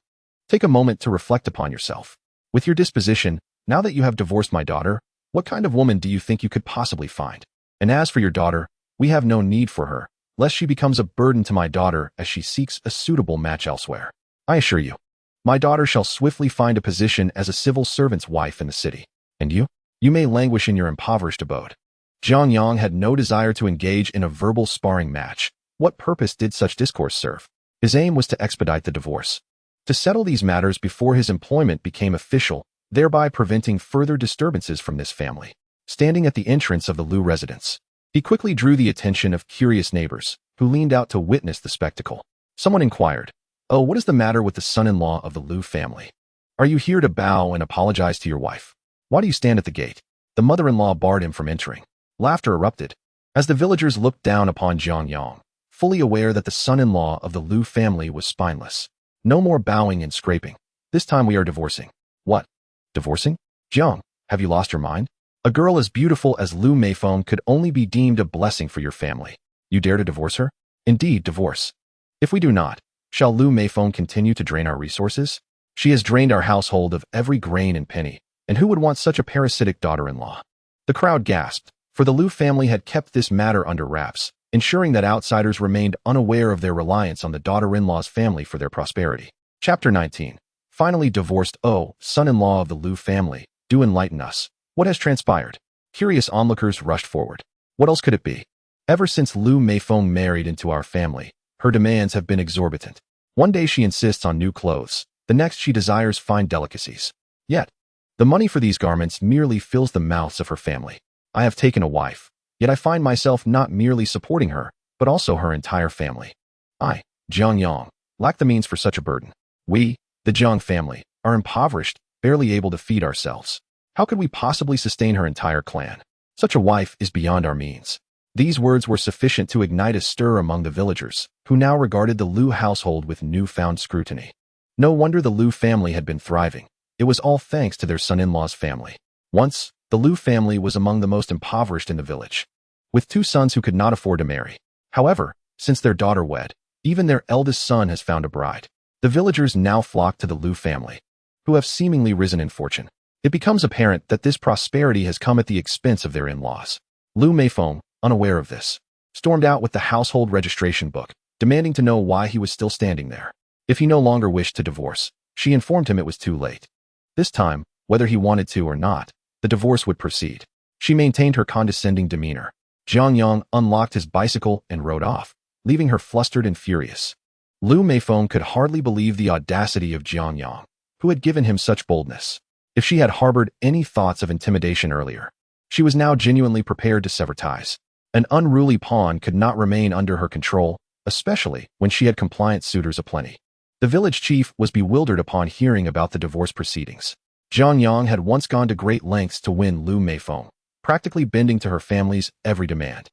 Take a moment to reflect upon yourself. With your disposition, now that you have divorced my daughter, what kind of woman do you think you could possibly find? And as for your daughter, we have no need for her, lest she becomes a burden to my daughter as she seeks a suitable match elsewhere. I assure you, my daughter shall swiftly find a position as a civil servant's wife in the city. And you? You may languish in your impoverished abode. Jiang Yang had no desire to engage in a verbal sparring match. What purpose did such discourse serve? His aim was to expedite the divorce, to settle these matters before his employment became official, thereby preventing further disturbances from this family. Standing at the entrance of the Liu residence, he quickly drew the attention of curious neighbors, who leaned out to witness the spectacle. Someone inquired, Oh, what is the matter with the son-in-law of the Liu family? Are you here to bow and apologize to your wife? Why do you stand at the gate? The mother-in-law barred him from entering. Laughter erupted, as the villagers looked down upon Jiang Yang, fully aware that the son-in-law of the Liu family was spineless. No more bowing and scraping. This time we are divorcing. What? Divorcing? Jiang, have you lost your mind? A girl as beautiful as Liu Meifeng could only be deemed a blessing for your family. You dare to divorce her? Indeed, divorce. If we do not, shall Liu Meifeng continue to drain our resources? She has drained our household of every grain and penny, and who would want such a parasitic daughter-in-law? The crowd gasped, for the Liu family had kept this matter under wraps, ensuring that outsiders remained unaware of their reliance on the daughter-in-law's family for their prosperity. Chapter 19. Finally divorced. Oh, son-in-law of the Liu family, do enlighten us. What has transpired? Curious onlookers rushed forward. What else could it be? Ever since Liu Meifeng married into our family, her demands have been exorbitant. One day she insists on new clothes, the next she desires fine delicacies. Yet, the money for these garments merely fills the mouths of her family. I have taken a wife, yet I find myself not merely supporting her, but also her entire family. I, Jiang Yang, lack the means for such a burden. We, the Jiang family, are impoverished, barely able to feed ourselves. How could we possibly sustain her entire clan? Such a wife is beyond our means. These words were sufficient to ignite a stir among the villagers, who now regarded the Liu household with newfound scrutiny. No wonder the Liu family had been thriving. It was all thanks to their son-in-law's family. Once, the Liu family was among the most impoverished in the village, with two sons who could not afford to marry. However, since their daughter wed, even their eldest son has found a bride. The villagers now flock to the Liu family, who have seemingly risen in fortune. It becomes apparent that this prosperity has come at the expense of their in-laws. Liu Meifeng, unaware of this, stormed out with the household registration book, demanding to know why he was still standing there. If he no longer wished to divorce, she informed him it was too late. This time, whether he wanted to or not, the divorce would proceed. She maintained her condescending demeanor. Jiang Yang unlocked his bicycle and rode off, leaving her flustered and furious. Liu Meifeng could hardly believe the audacity of Jiang Yang, who had given him such boldness. If she had harbored any thoughts of intimidation earlier, she was now genuinely prepared to sever ties. An unruly pawn could not remain under her control, especially when she had compliant suitors aplenty. The village chief was bewildered upon hearing about the divorce proceedings. Jiang Yang had once gone to great lengths to win Liu Meifeng, practically bending to her family's every demand.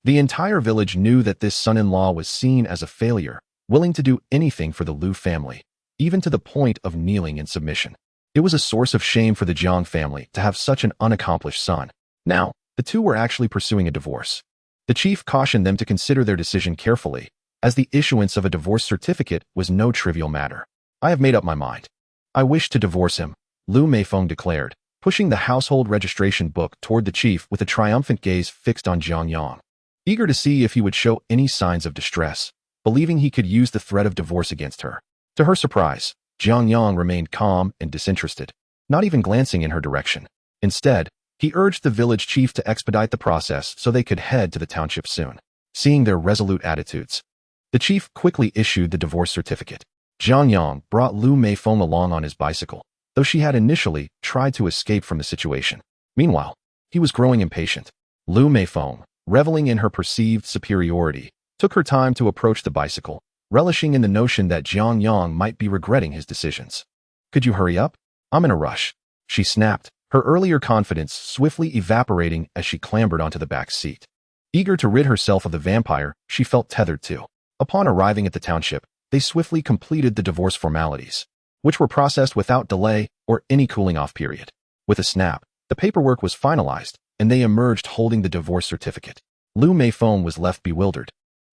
The entire village knew that this son-in-law was seen as a failure, willing to do anything for the Liu family, even to the point of kneeling in submission. It was a source of shame for the Jiang family to have such an unaccomplished son. Now, the two were actually pursuing a divorce. The chief cautioned them to consider their decision carefully, as the issuance of a divorce certificate was no trivial matter. I have made up my mind. I wish to divorce him, Liu Meifeng declared, pushing the household registration book toward the chief with a triumphant gaze fixed on Jiang Yang. Eager to see if he would show any signs of distress, believing he could use the threat of divorce against her. To her surprise, Jiang Yang remained calm and disinterested, not even glancing in her direction. Instead, He urged the village chief to expedite the process so they could head to the township soon. Seeing their resolute attitudes, the chief quickly issued the divorce certificate. Jiang Yang brought Liu Meifeng along on his bicycle, though she had initially tried to escape from the situation. Meanwhile, he was growing impatient. Liu Meifeng, reveling in her perceived superiority, took her time to approach the bicycle, relishing in the notion that Jiang Yang might be regretting his decisions. "Could you hurry up? I'm in a rush," she snapped, her earlier confidence swiftly evaporating as she clambered onto the back seat. Eager to rid herself of the vampire she felt tethered to. Upon arriving at the township, they swiftly completed the divorce formalities, which were processed without delay or any cooling-off period. With a snap, the paperwork was finalized, and they emerged holding the divorce certificate. Liu Meifeng was left bewildered,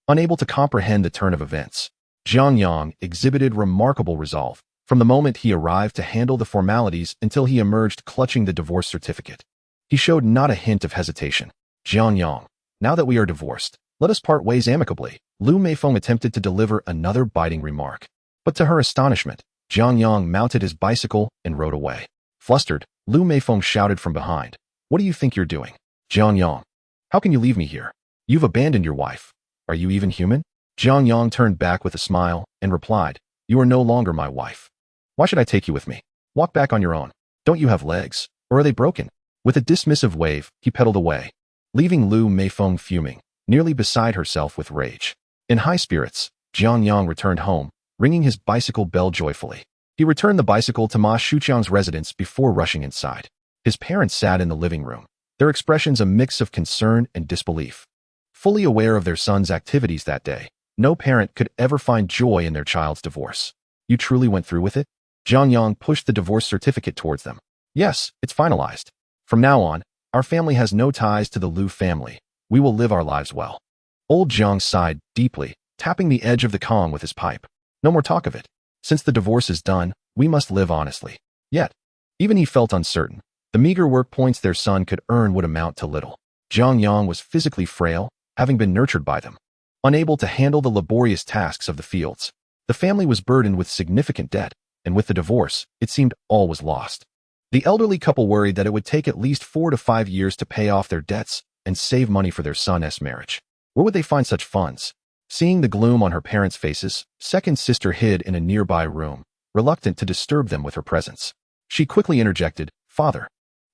unable to comprehend the turn of events. Jiang Yang exhibited remarkable resolve from the moment he arrived to handle the formalities until he emerged clutching the divorce certificate. He showed not a hint of hesitation. "Jiang Yang, now that we are divorced, let us part ways amicably." Liu Meifeng attempted to deliver another biting remark, but to her astonishment, Jiang Yang mounted his bicycle and rode away. Flustered, Liu Meifeng shouted from behind, "What do you think you're doing? Jiang Yang, how can you leave me here? You've abandoned your wife. Are you even human?" Jiang Yang turned back with a smile and replied, "You are no longer my wife. Why should I take you with me? Walk back on your own. Don't you have legs, or are they broken?" With a dismissive wave, he pedaled away, leaving Liu Meifeng fuming, nearly beside herself with rage. In high spirits, Jiang Yang returned home, ringing his bicycle bell joyfully. He returned the bicycle to Ma Shuqiang's residence before rushing inside. His parents sat in the living room, their expressions a mix of concern and disbelief. Fully aware of their son's activities that day, no parent could ever find joy in their child's divorce. "You truly went through with it?" Jiang Yang pushed the divorce certificate towards them. "Yes, it's finalized. From now on, our family has no ties to the Liu family. We will live our lives well." Old Jiang sighed deeply, tapping the edge of the Kong with his pipe. "No more talk of it. Since the divorce is done, we must live honestly." Yet, even he felt uncertain. The meager work points their son could earn would amount to little. Jiang Yang was physically frail, having been nurtured by them. Unable to handle the laborious tasks of the fields, the family was burdened with significant debt, and with the divorce, it seemed all was lost. The elderly couple worried that it would take at least 4 to 5 years to pay off their debts and save money for their son's marriage. Where would they find such funds? Seeing the gloom on her parents' faces, second sister hid in a nearby room, reluctant to disturb them with her presence. She quickly interjected, "Father,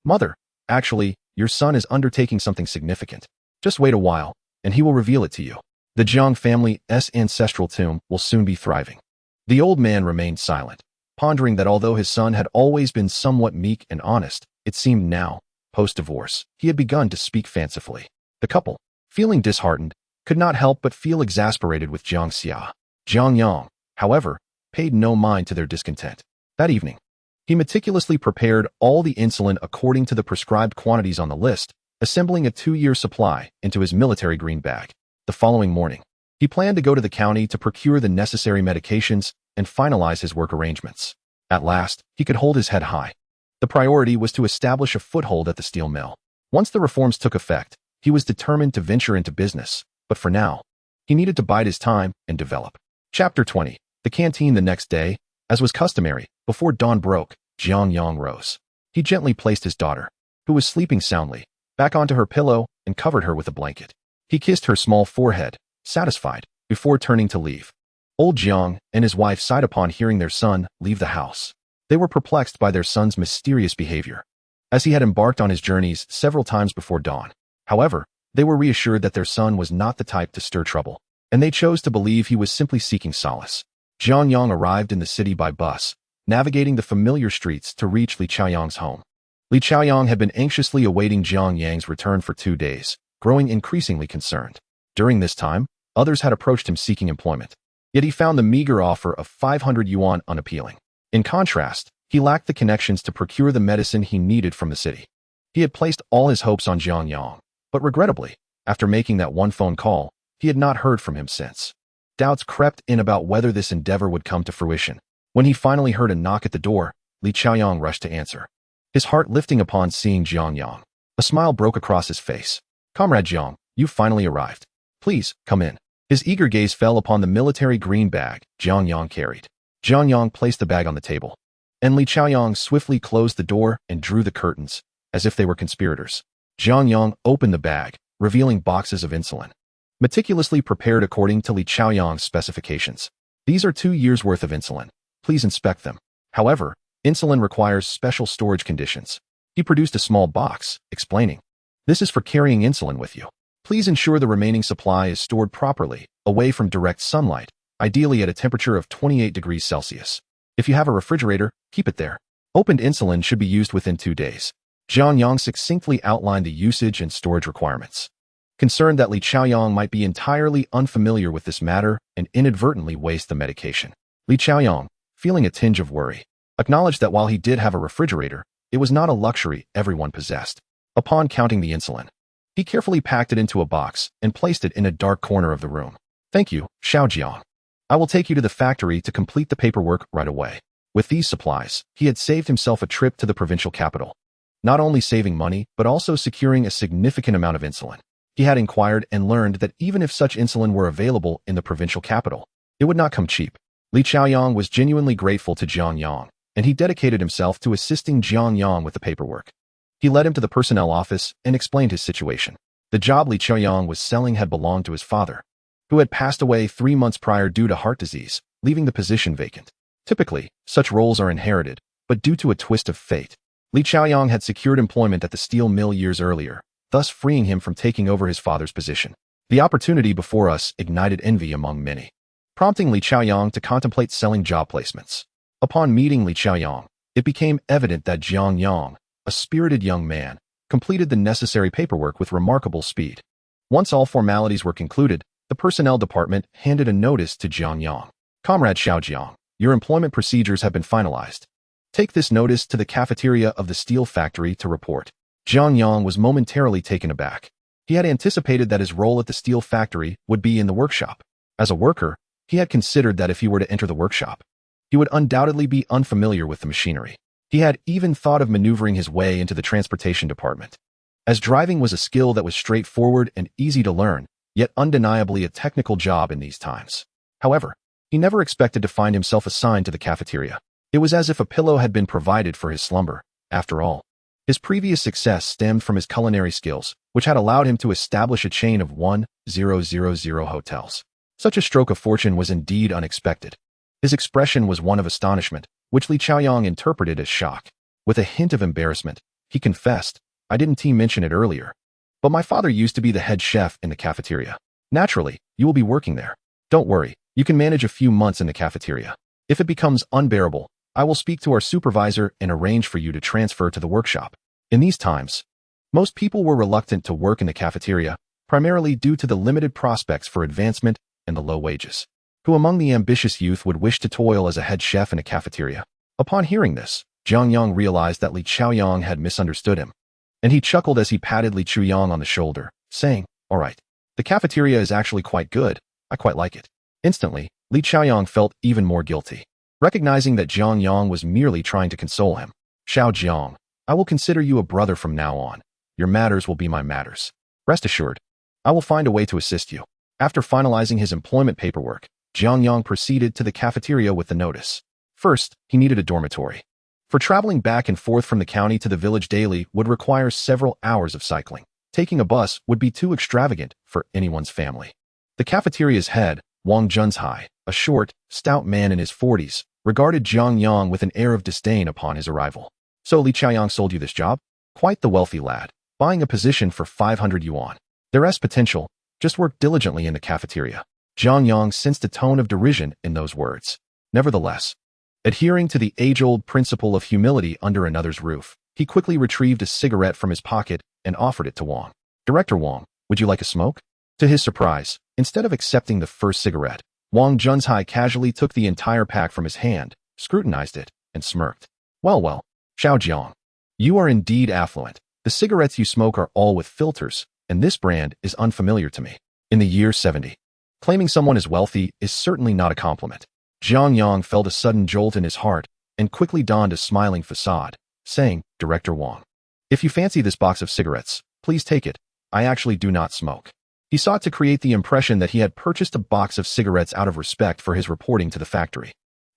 Mother, actually, your son is undertaking something significant. Just wait a while, and he will reveal it to you. The Jiang family's ancestral tomb will soon be thriving." The old man remained silent, pondering that although his son had always been somewhat meek and honest, it seemed now, post-divorce, he had begun to speak fancifully. The couple, feeling disheartened, could not help but feel exasperated with Jiang Xiao. Jiang Yang, however, paid no mind to their discontent. That evening, he meticulously prepared all the insulin according to the prescribed quantities on the list, assembling a 2-year supply into his military green bag. The following morning, he planned to go to the county to procure the necessary medications and finalize his work arrangements. At last, he could hold his head high. The priority was to establish a foothold at the steel mill. Once the reforms took effect, he was determined to venture into business, but for now, he needed to bide his time and develop. Chapter 20. The canteen the next day, as was customary, before dawn broke, Jiang Yang rose. He gently placed his daughter, who was sleeping soundly, back onto her pillow and covered her with a blanket. He kissed her small forehead, satisfied, before turning to leave. Old Jiang and his wife sighed upon hearing their son leave the house. They were perplexed by their son's mysterious behavior, as he had embarked on his journeys several times before dawn. However, they were reassured that their son was not the type to stir trouble, and they chose to believe he was simply seeking solace. Jiang Yang arrived in the city by bus, navigating the familiar streets to reach Li Qiaoyang's home. Li Qiaoyang had been anxiously awaiting Jiang Yang's return for 2 days, growing increasingly concerned. During this time, others had approached him seeking employment, yet he found the meager offer of 500 yuan unappealing. In contrast, he lacked the connections to procure the medicine he needed from the city. He had placed all his hopes on Jiang Yang, but regrettably, after making that one phone call, he had not heard from him since. Doubts crept in about whether this endeavor would come to fruition. When he finally heard a knock at the door, Li Qiaoyang rushed to answer, his heart lifting upon seeing Jiang Yang. A smile broke across his face. "Comrade Jiang, you finally arrived. Please, come in." His eager gaze fell upon the military green bag Jiang Yang carried. Jiang Yang placed the bag on the table, and Li Qiaoyang swiftly closed the door and drew the curtains, as if they were conspirators. Jiang Yang opened the bag, revealing boxes of insulin, meticulously prepared according to Li Xiaoyang's specifications. These are 2 years' worth of insulin. Please inspect them. However, insulin requires special storage conditions. He produced a small box, explaining, "This is for carrying insulin with you. Please ensure the remaining supply is stored properly, away from direct sunlight, ideally at a temperature of 28 degrees Celsius. If you have a refrigerator, keep it there. Opened insulin should be used within 2 days." Jiang Yang succinctly outlined the usage and storage requirements. Concerned that Li Xiaoyang might be entirely unfamiliar with this matter and inadvertently waste the medication, Li Xiaoyang, feeling a tinge of worry, acknowledged that while he did have a refrigerator, it was not a luxury everyone possessed. Upon counting the insulin, he carefully packed it into a box and placed it in a dark corner of the room. "Thank you, Xiaojiang. I will take you to the factory to complete the paperwork right away." With these supplies, he had saved himself a trip to the provincial capital, not only saving money, but also securing a significant amount of insulin. He had inquired and learned that even if such insulin were available in the provincial capital, it would not come cheap. Li Xiaoyang was genuinely grateful to Jiang Yang, and he dedicated himself to assisting Jiang Yang with the paperwork. He led him to the personnel office and explained his situation. The job Li Xiaoyang was selling had belonged to his father, who had passed away 3 months prior due to heart disease, leaving the position vacant. Typically, such roles are inherited, but due to a twist of fate, Li Xiaoyang had secured employment at the steel mill years earlier, thus freeing him from taking over his father's position. The opportunity before us ignited envy among many, prompting Li Xiaoyang to contemplate selling job placements. Upon meeting Li Xiaoyang, it became evident that Jiang Yang, a spirited young man, completed the necessary paperwork with remarkable speed. Once all formalities were concluded, the personnel department handed a notice to Jiang Yang. "Comrade Xiaojiang, your employment procedures have been finalized. Take this notice to the cafeteria of the steel factory to report." Jiang Yang was momentarily taken aback. He had anticipated that his role at the steel factory would be in the workshop. As a worker, he had considered that if he were to enter the workshop, he would undoubtedly be unfamiliar with the machinery. He had even thought of maneuvering his way into the transportation department, as driving was a skill that was straightforward and easy to learn, yet undeniably a technical job in these times. However, he never expected to find himself assigned to the cafeteria. It was as if a pillow had been provided for his slumber. After all, his previous success stemmed from his culinary skills, which had allowed him to establish a chain of 1000 hotels. Such a stroke of fortune was indeed unexpected. His expression was one of astonishment, which Li Xiaoyang interpreted as shock. With a hint of embarrassment, he confessed, "I didn't mention it earlier, but my father used to be the head chef in the cafeteria. Naturally, you will be working there. Don't worry, you can manage a few months in the cafeteria. If it becomes unbearable, I will speak to our supervisor and arrange for you to transfer to the workshop." In these times, most people were reluctant to work in the cafeteria, primarily due to the limited prospects for advancement and the low wages. Who among the ambitious youth would wish to toil as a head chef in a cafeteria? Upon hearing this, Jiang Yang realized that Li Xiaoyang had misunderstood him, and he chuckled as he patted Li Xiaoyang on the shoulder, saying, "All right, the cafeteria is actually quite good. I quite like it." Instantly, Li Xiaoyang felt even more guilty, recognizing that Jiang Yang was merely trying to console him. "Xiaojiang, I will consider you a brother from now on. Your matters will be my matters. Rest assured, I will find a way to assist you." After finalizing his employment paperwork, Jiang Yang proceeded to the cafeteria with the notice. First, he needed a dormitory. For traveling back and forth from the county to the village daily would require several hours of cycling. Taking a bus would be too extravagant for anyone's family. The cafeteria's head, Wang Junzhai, a short, stout man in his 40s, regarded Jiang Yang with an air of disdain upon his arrival. "So Li Xiaoyang sold you this job? Quite the wealthy lad, buying a position for 500 yuan. There's potential, just work diligently in the cafeteria." Jiang Yang sensed a tone of derision in those words. Nevertheless, adhering to the age-old principle of humility under another's roof, he quickly retrieved a cigarette from his pocket and offered it to Wang. "Director Wang, would you like a smoke?" To his surprise, instead of accepting the first cigarette, Wang Junzhai casually took the entire pack from his hand, scrutinized it, and smirked. Well, Xiaojiang, you are indeed affluent. The cigarettes you smoke are all with filters, and this brand is unfamiliar to me." In the year 70, claiming someone is wealthy is certainly not a compliment. Jiang Yang felt a sudden jolt in his heart and quickly donned a smiling facade, saying, "Director Wang, if you fancy this box of cigarettes, please take it. I actually do not smoke." He sought to create the impression that he had purchased a box of cigarettes out of respect for his reporting to the factory.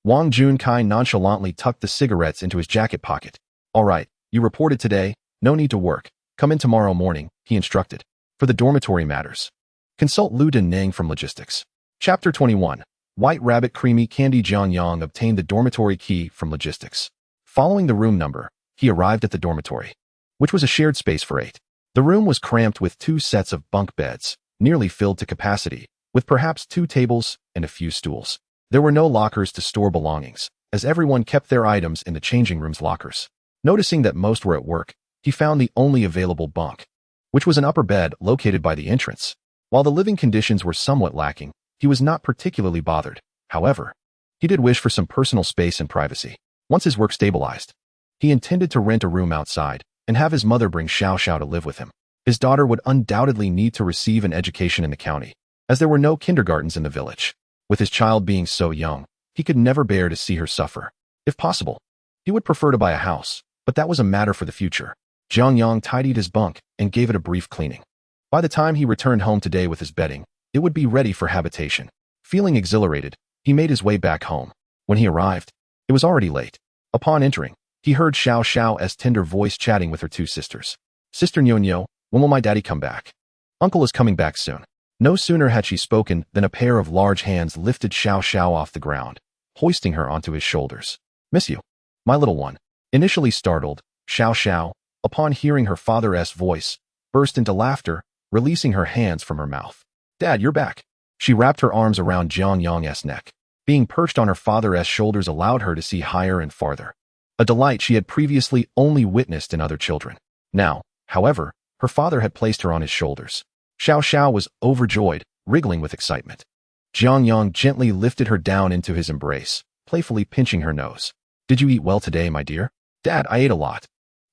Wang Junkai nonchalantly tucked the cigarettes into his jacket pocket. "All right, you reported today. No need to work. Come in tomorrow morning, he instructed. For the dormitory matters. Consult Liu Meifeng from logistics. Chapter 21. White Rabbit Creamy Candy. Jiang Yang obtained the dormitory key from logistics. Following the room number, he arrived at the dormitory, which was a shared space for 8. The room was cramped with 2 sets of bunk beds, nearly filled to capacity, with perhaps 2 tables and a few stools. There were no lockers to store belongings, as everyone kept their items in the changing room's lockers. Noticing that most were at work, he found the only available bunk, which was an upper bed located by the entrance. While the living conditions were somewhat lacking, he was not particularly bothered. However, he did wish for some personal space and privacy. Once his work stabilized, he intended to rent a room outside and have his mother bring Xiaoxiao to live with him. His daughter would undoubtedly need to receive an education in the county, as there were no kindergartens in the village. With his child being so young, he could never bear to see her suffer. If possible, he would prefer to buy a house, but that was a matter for the future. Jiang Yang tidied his bunk and gave it a brief cleaning. By the time he returned home today with his bedding, it would be ready for habitation. Feeling exhilarated, he made his way back home. When he arrived, it was already late. Upon entering, he heard Xiaoxiao's tender voice chatting with her 2 sisters. Sister Nyo, when will my daddy come back? Uncle is coming back soon. No sooner had she spoken than a pair of large hands lifted Xiaoxiao off the ground, hoisting her onto his shoulders. Miss you, my little one. Initially startled, Xiaoxiao, upon hearing her father's voice, burst into laughter, releasing her hands from her mouth. Dad, you're back. She wrapped her arms around Jiang Yang's neck. Being perched on her father's shoulders allowed her to see higher and farther, a delight she had previously only witnessed in other children. Now, however, her father had placed her on his shoulders. Xiaoxiao was overjoyed, wriggling with excitement. Jiang Yang gently lifted her down into his embrace, playfully pinching her nose. Did you eat well today, my dear? Dad, I ate a lot.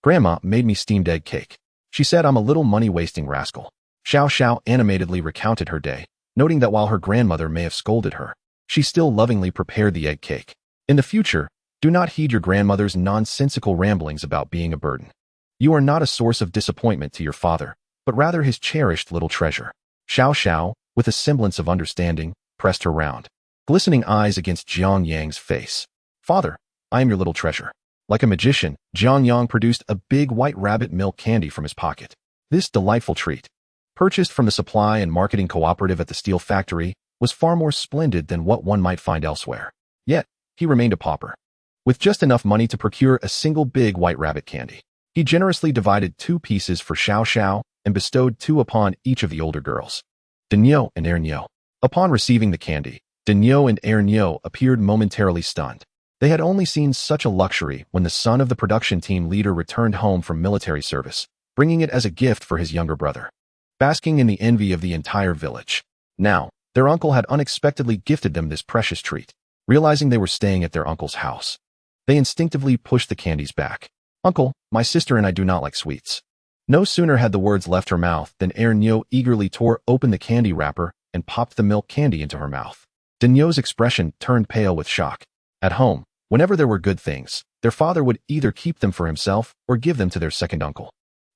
Grandma made me steamed egg cake. She said I'm a little money-wasting rascal. Xiaoxiao animatedly recounted her day, noting that while her grandmother may have scolded her, she still lovingly prepared the egg cake. In the future, do not heed your grandmother's nonsensical ramblings about being a burden. You are not a source of disappointment to your father, but rather his cherished little treasure. Xiaoxiao, with a semblance of understanding, pressed her round, glistening eyes against Jiang Yang's face. Father, I am your little treasure. Like a magician, Jiang Yang produced a big white rabbit milk candy from his pocket. This delightful treat, purchased from the supply and marketing cooperative at the steel factory, was far more splendid than what one might find elsewhere. Yet, he remained a pauper, with just enough money to procure a single big white rabbit candy. He generously divided 2 pieces for Xiaoxiao and bestowed 2 upon each of the older girls, Denyo and Ernyo. Upon receiving the candy, Denyo and Ernyo appeared momentarily stunned. They had only seen such a luxury when the son of the production team leader returned home from military service, bringing it as a gift for his younger brother, basking in the envy of the entire village. Now, their uncle had unexpectedly gifted them this precious treat. Realizing they were staying at their uncle's house, they instinctively pushed the candies back. Uncle, my sister and I do not like sweets. No sooner had the words left her mouth than Ernyo eagerly tore open the candy wrapper and popped the milk candy into her mouth. Denyo's expression turned pale with shock. At home, whenever there were good things, their father would either keep them for himself or give them to their second uncle.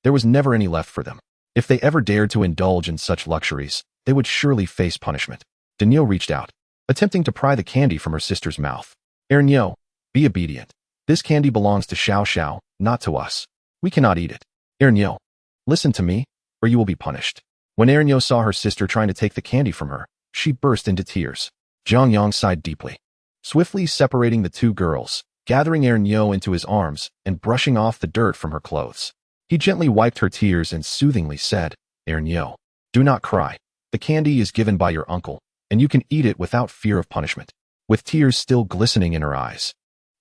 There was never any left for them. If they ever dared to indulge in such luxuries, they would surely face punishment. Denyo reached out, attempting to pry the candy from her sister's mouth. Ernyo, be obedient. This candy belongs to Xiaoxiao, not to us. We cannot eat it. Ernyo, listen to me, or you will be punished. When Ernyo saw her sister trying to take the candy from her, she burst into tears. Jiang Yang sighed deeply, swiftly separating the 2 girls, gathering Ernyo into his arms and brushing off the dirt from her clothes. He gently wiped her tears and soothingly said, Ernyo, do not cry. The candy is given by your uncle, and you can eat it without fear of punishment. With tears still glistening in her eyes,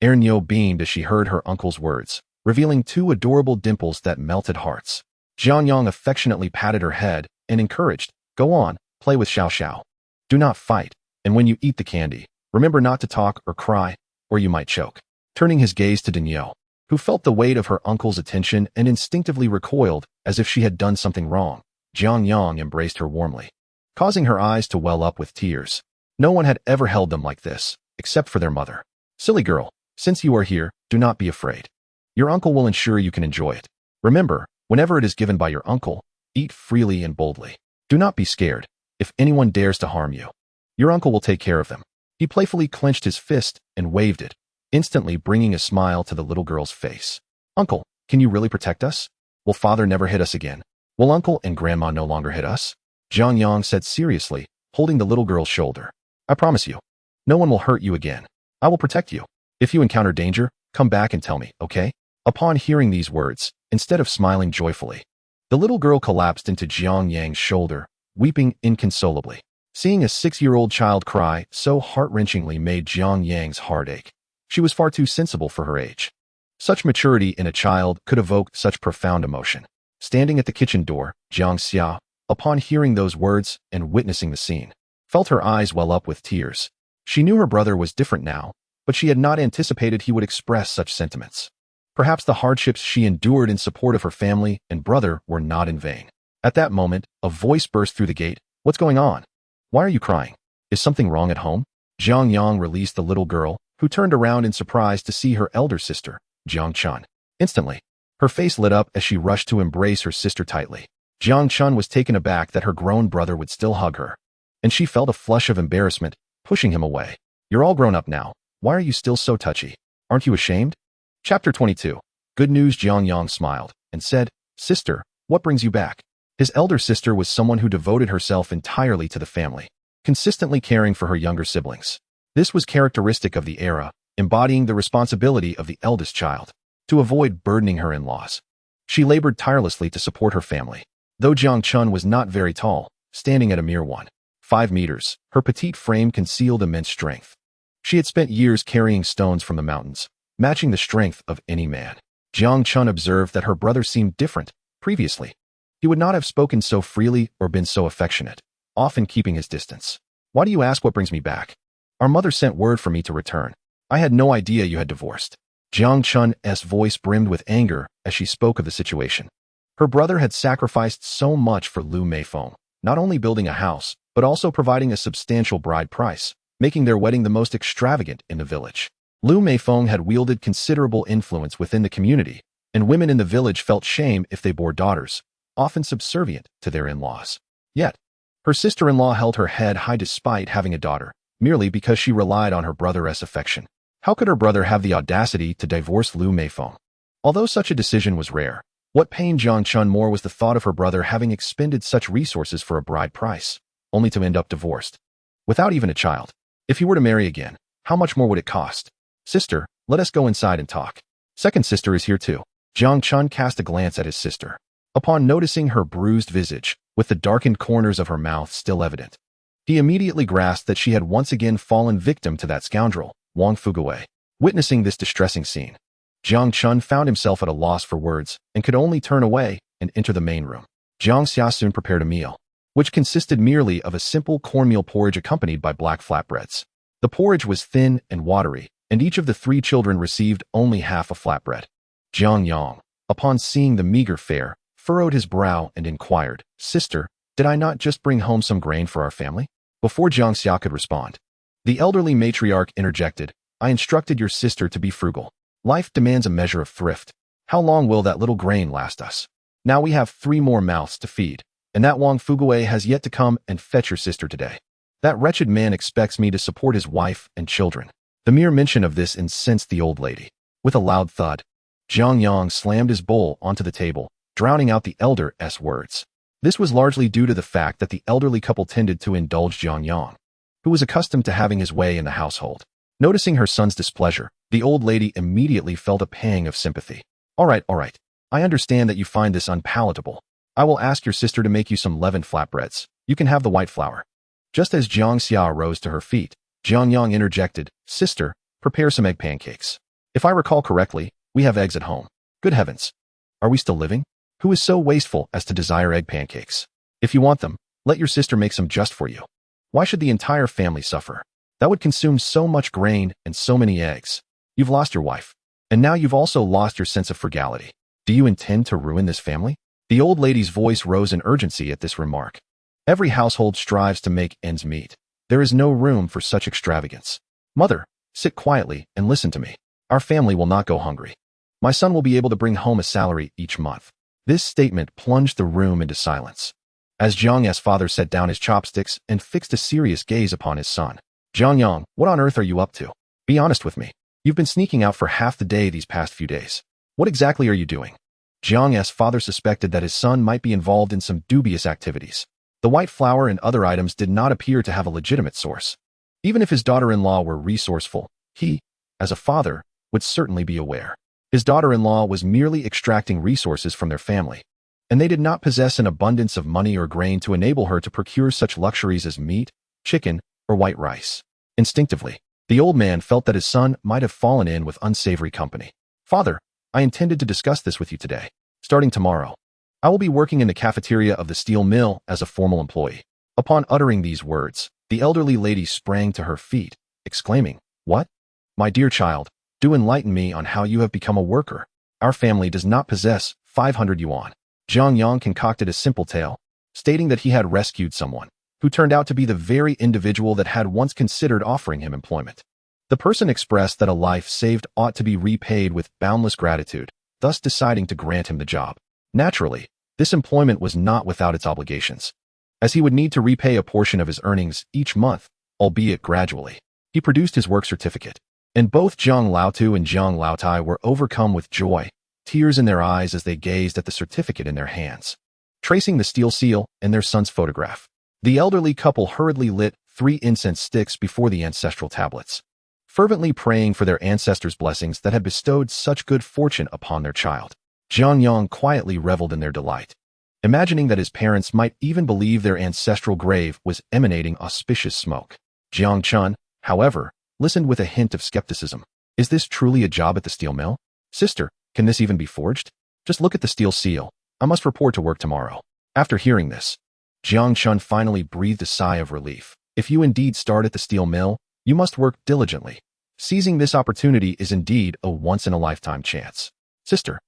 Ernyo beamed as she heard her uncle's words, revealing 2 adorable dimples that melted hearts. Jiang Yang affectionately patted her head and encouraged, go on, play with Xiaoxiao. Do not fight, and when you eat the candy, remember not to talk or cry, or you might choke. Turning his gaze to Denyo, who felt the weight of her uncle's attention and instinctively recoiled as if she had done something wrong, Jiang Yang embraced her warmly, causing her eyes to well up with tears. No one had ever held them like this, except for their mother. Silly girl, since you are here, do not be afraid. Your uncle will ensure you can enjoy it. Remember, whenever it is given by your uncle, eat freely and boldly. Do not be scared. If anyone dares to harm you, your uncle will take care of them. He playfully clenched his fist and waved it, instantly bringing a smile to the little girl's face. Uncle, can you really protect us? Will father never hit us again? Will uncle and grandma no longer hit us? Jiang Yang said seriously, holding the little girl's shoulder. I promise you, no one will hurt you again. I will protect you. If you encounter danger, come back and tell me, okay? Upon hearing these words, instead of smiling joyfully, the little girl collapsed into Jiang Yang's shoulder, weeping inconsolably. Seeing a 6-year-old child cry so heart-wrenchingly made Jiang Yang's heart ache. She was far too sensible for her age. Such maturity in a child could evoke such profound emotion. Standing at the kitchen door, Jiang Xiao, upon hearing those words and witnessing the scene, felt her eyes well up with tears. She knew her brother was different now, but she had not anticipated he would express such sentiments. Perhaps the hardships she endured in support of her family and brother were not in vain. At that moment, a voice burst through the gate. What's going on? Why are you crying? Is something wrong at home? Jiang Yang released the little girl, who turned around in surprise to see her elder sister, Jiang Chun. Instantly, her face lit up as she rushed to embrace her sister tightly. Jiang Chun was taken aback that her grown brother would still hug her, and she felt a flush of embarrassment, pushing him away. You're all grown up now. Why are you still so touchy? Aren't you ashamed? Chapter 22. Good news. Jiang Yang smiled and said, Sister, what brings you back? His elder sister was someone who devoted herself entirely to the family, consistently caring for her younger siblings. This was characteristic of the era, embodying the responsibility of the eldest child, to avoid burdening her in-laws. She labored tirelessly to support her family. Though Jiang Chun was not very tall, standing at a mere 1.5 meters, her petite frame concealed immense strength. She had spent years carrying stones from the mountains, matching the strength of any man. Jiang Chun observed that her brother seemed different. Previously, he would not have spoken so freely or been so affectionate, often keeping his distance. Why do you ask what brings me back? Our mother sent word for me to return. I had no idea you had divorced. Jiang Chun's voice brimmed with anger as she spoke of the situation. Her brother had sacrificed so much for Liu Meifeng, not only building a house, but also providing a substantial bride price, making their wedding the most extravagant in the village. Liu Meifeng had wielded considerable influence within the community, and women in the village felt shame if they bore daughters, often subservient to their in-laws. Yet, her sister-in-law held her head high despite having a daughter, merely because she relied on her brother's affection. How could her brother have the audacity to divorce Liu Meifeng? Although such a decision was rare, what pained Jiang Chun more was the thought of her brother having expended such resources for a bride price, only to end up divorced. Without even a child. If he were to marry again, how much more would it cost? Sister, let us go inside and talk. Second sister is here too. Jiang Chun cast a glance at his sister. Upon noticing her bruised visage, with the darkened corners of her mouth still evident, he immediately grasped that she had once again fallen victim to that scoundrel, Wang Fuguwei. Witnessing this distressing scene, Jiang Chun found himself at a loss for words and could only turn away and enter the main room. Jiang Xiao soon prepared a meal, which consisted merely of a simple cornmeal porridge accompanied by black flatbreads. The porridge was thin and watery, and each of the 3 children received only half a flatbread. Jiang Yang, upon seeing the meager fare, furrowed his brow and inquired, Sister, did I not just bring home some grain for our family? Before Jiang Xiao could respond, the elderly matriarch interjected, I instructed your sister to be frugal. Life demands a measure of thrift. How long will that little grain last us? Now we have 3 more mouths to feed, and that Wang Fuguwei has yet to come and fetch your sister today. That wretched man expects me to support his wife and children. The mere mention of this incensed the old lady. With a loud thud, Jiang Yang slammed his bowl onto the table, drowning out the elder's words. This was largely due to the fact that the elderly couple tended to indulge Jiang Yang, who was accustomed to having his way in the household. Noticing her son's displeasure, the old lady immediately felt a pang of sympathy. All right. I understand that you find this unpalatable. I will ask your sister to make you some leavened flatbreads. You can have the white flour. Just as Jiang Xiao rose to her feet, Jiang Yang interjected, Sister, prepare some egg pancakes. If I recall correctly, we have eggs at home. Good heavens. Are we still living? Who is so wasteful as to desire egg pancakes? If you want them, let your sister make some just for you. Why should the entire family suffer? That would consume so much grain and so many eggs. You've lost your wife. And now you've also lost your sense of frugality. Do you intend to ruin this family? The old lady's voice rose in urgency at this remark. Every household strives to make ends meet. There is no room for such extravagance. Mother, sit quietly and listen to me. Our family will not go hungry. My son will be able to bring home a salary each month. This statement plunged the room into silence. As Jiang's father set down his chopsticks and fixed a serious gaze upon his son. Jiang Yang, what on earth are you up to? Be honest with me. You've been sneaking out for half the day these past few days. What exactly are you doing? Jiang's father suspected that his son might be involved in some dubious activities. The white flour and other items did not appear to have a legitimate source. Even if his daughter-in-law were resourceful, he, as a father, would certainly be aware. His daughter-in-law was merely extracting resources from their family, and they did not possess an abundance of money or grain to enable her to procure such luxuries as meat, chicken, or white rice. Instinctively, the old man felt that his son might have fallen in with unsavory company. "Father, I intended to discuss this with you today. Starting tomorrow, I will be working in the cafeteria of the steel mill as a formal employee." Upon uttering these words, the elderly lady sprang to her feet, exclaiming, "What? My dear child, do enlighten me on how you have become a worker. Our family does not possess 500 yuan. Jiang Yang concocted a simple tale, stating that he had rescued someone, who turned out to be the very individual that had once considered offering him employment. The person expressed that a life saved ought to be repaid with boundless gratitude, thus deciding to grant him the job. Naturally, this employment was not without its obligations, as he would need to repay a portion of his earnings each month, albeit gradually. He produced his work certificate, and both Jiang Laotu and Jiang Laotai were overcome with joy, tears in their eyes as they gazed at the certificate in their hands. Tracing the steel seal and their son's photograph, the elderly couple hurriedly lit 3 incense sticks before the ancestral tablets, fervently praying for their ancestors' blessings that had bestowed such good fortune upon their child. Jiang Yang quietly reveled in their delight, imagining that his parents might even believe their ancestral grave was emanating auspicious smoke. Jiang Chun, however, listened with a hint of skepticism. "Is this truly a job at the steel mill? Sister, can this even be forged? Just look at the steel seal. I must report to work tomorrow." After hearing this, Jiang Chun finally breathed a sigh of relief. If you indeed start at the steel mill, you must work diligently. Seizing this opportunity is indeed a once-in-a-lifetime chance. "Sister,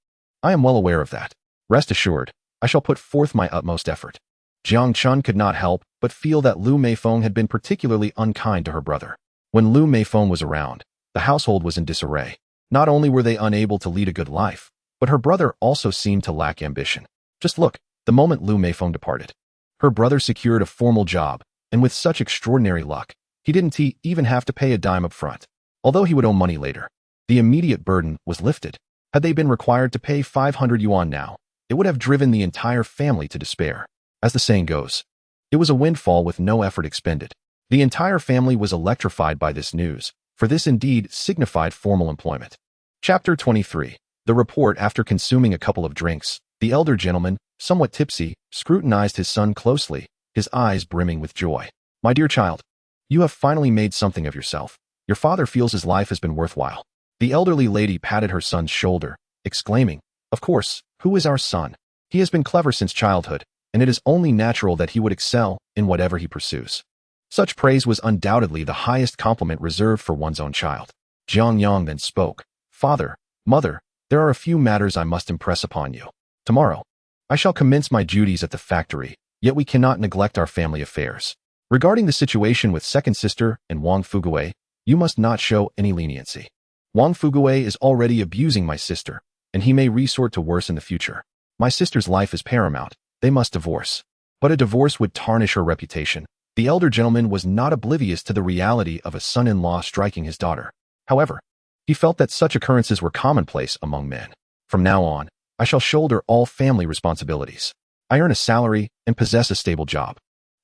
I am well aware of that. Rest assured, I shall put forth my utmost effort." Jiang Chun could not help but feel that Liu Meifeng had been particularly unkind to her brother. When Liu Meifeng was around, the household was in disarray. Not only were they unable to lead a good life, but her brother also seemed to lack ambition. Just look, the moment Liu Meifeng departed, her brother secured a formal job, and with such extraordinary luck, he didn't even have to pay a dime up front. Although he would owe money later, the immediate burden was lifted. Had they been required to pay 500 yuan now, it would have driven the entire family to despair. As the saying goes, it was a windfall with no effort expended. The entire family was electrified by this news, for this indeed signified formal employment. Chapter 23. The report. After consuming a couple of drinks, the elder gentleman, somewhat tipsy, scrutinized his son closely, his eyes brimming with joy. "My dear child, you have finally made something of yourself. Your father feels his life has been worthwhile." The elderly lady patted her son's shoulder, exclaiming, "Of course, who is our son? He has been clever since childhood, and it is only natural that he would excel in whatever he pursues." Such praise was undoubtedly the highest compliment reserved for one's own child. Jiang Yang then spoke. "Father, mother, there are a few matters I must impress upon you. Tomorrow, I shall commence my duties at the factory, yet we cannot neglect our family affairs. Regarding the situation with second sister and Wang Fuguwei, you must not show any leniency. Wang Fuguwei is already abusing my sister, and he may resort to worse in the future. My sister's life is paramount. They must divorce. But a divorce would tarnish her reputation." The elder gentleman was not oblivious to the reality of a son-in-law striking his daughter. However, he felt that such occurrences were commonplace among men. "From now on, I shall shoulder all family responsibilities. I earn a salary and possess a stable job.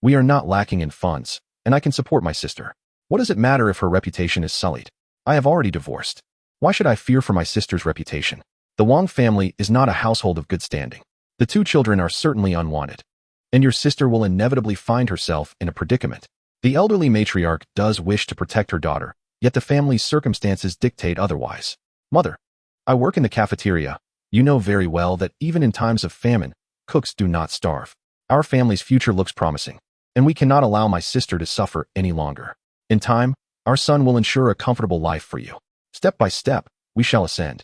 We are not lacking in funds, and I can support my sister. What does it matter if her reputation is sullied? I have already divorced. Why should I fear for my sister's reputation? The Wang family is not a household of good standing. The 2 children are certainly unwanted, and your sister will inevitably find herself in a predicament. The elderly matriarch does wish to protect her daughter, yet the family's circumstances dictate otherwise. Mother, I work in the cafeteria. You know very well that even in times of famine, cooks do not starve. Our family's future looks promising, and we cannot allow my sister to suffer any longer. In time, our son will ensure a comfortable life for you. Step by step, we shall ascend.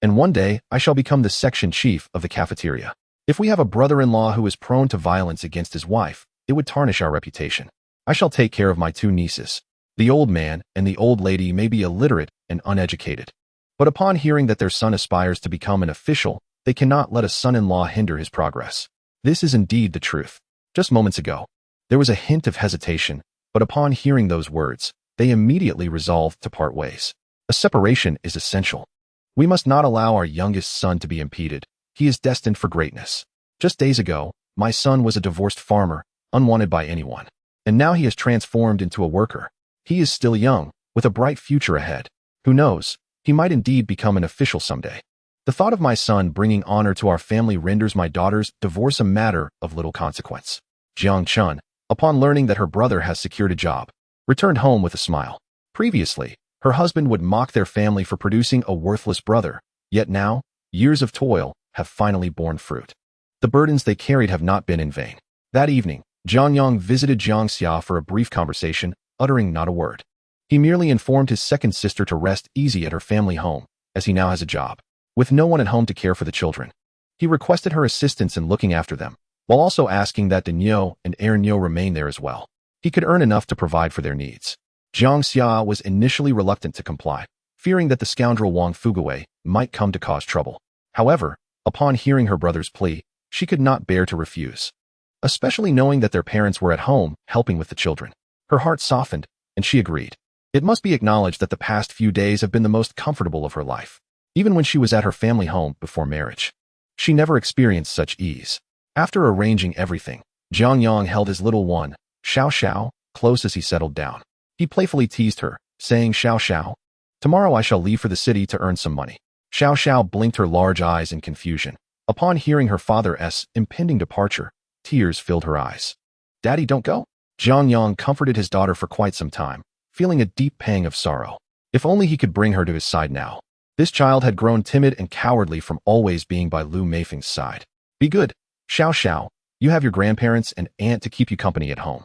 And one day, I shall become the section chief of the cafeteria. If we have a brother-in-law who is prone to violence against his wife, it would tarnish our reputation. I shall take care of my 2 nieces. The old man and the old lady may be illiterate and uneducated, but upon hearing that their son aspires to become an official, they cannot let a son-in-law hinder his progress." This is indeed the truth. Just moments ago, there was a hint of hesitation, but upon hearing those words, they immediately resolved to part ways. A separation is essential. We must not allow our youngest son to be impeded, He is destined for greatness. Just days ago, my son was a divorced farmer, unwanted by anyone. And now he has transformed into a worker. He is still young, with a bright future ahead. Who knows, he might indeed become an official someday. The thought of my son bringing honor to our family renders my daughter's divorce a matter of little consequence. Jiang Chun, upon learning that her brother has secured a job, returned home with a smile. Previously, her husband would mock their family for producing a worthless brother, yet now, years of toil have finally borne fruit. The burdens they carried have not been in vain. That evening, Jiang Yang visited Jiang Xiao for a brief conversation, uttering not a word. He merely informed his second sister to rest easy at her family home, as he now has a job, with no one at home to care for the children. He requested her assistance in looking after them, while also asking that Denyo and Ernyo remain there as well. He could earn enough to provide for their needs. Jiang Xiao was initially reluctant to comply, fearing that the scoundrel Wang Fugawei might come to cause trouble. However, upon hearing her brother's plea, she could not bear to refuse, especially knowing that their parents were at home helping with the children. Her heart softened, and she agreed. It must be acknowledged that the past few days have been the most comfortable of her life. Even when she was at her family home before marriage, she never experienced such ease. After arranging everything, Jiang Yang held his little one, Xiaoxiao, close as he settled down. He playfully teased her, saying, "Xiaoxiao, tomorrow I shall leave for the city to earn some money." Xiaoxiao blinked her large eyes in confusion. Upon hearing her father's impending departure, tears filled her eyes. "Daddy, don't go." Jiang Yang comforted his daughter for quite some time, feeling a deep pang of sorrow. If only he could bring her to his side now. This child had grown timid and cowardly from always being by Liu Meifeng's side. "Be good, Xiaoxiao. You have your grandparents and aunt to keep you company at home.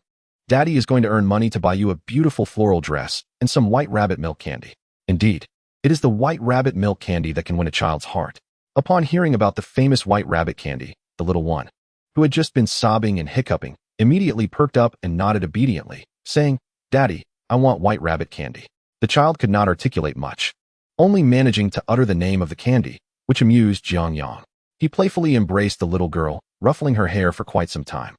Daddy is going to earn money to buy you a beautiful floral dress and some white rabbit milk candy." Indeed, it is the white rabbit milk candy that can win a child's heart. Upon hearing about the famous white rabbit candy, the little one, who had just been sobbing and hiccuping, immediately perked up and nodded obediently, saying, "Daddy, I want white rabbit candy." The child could not articulate much, only managing to utter the name of the candy, which amused Jiang Yang. He playfully embraced the little girl, ruffling her hair for quite some time,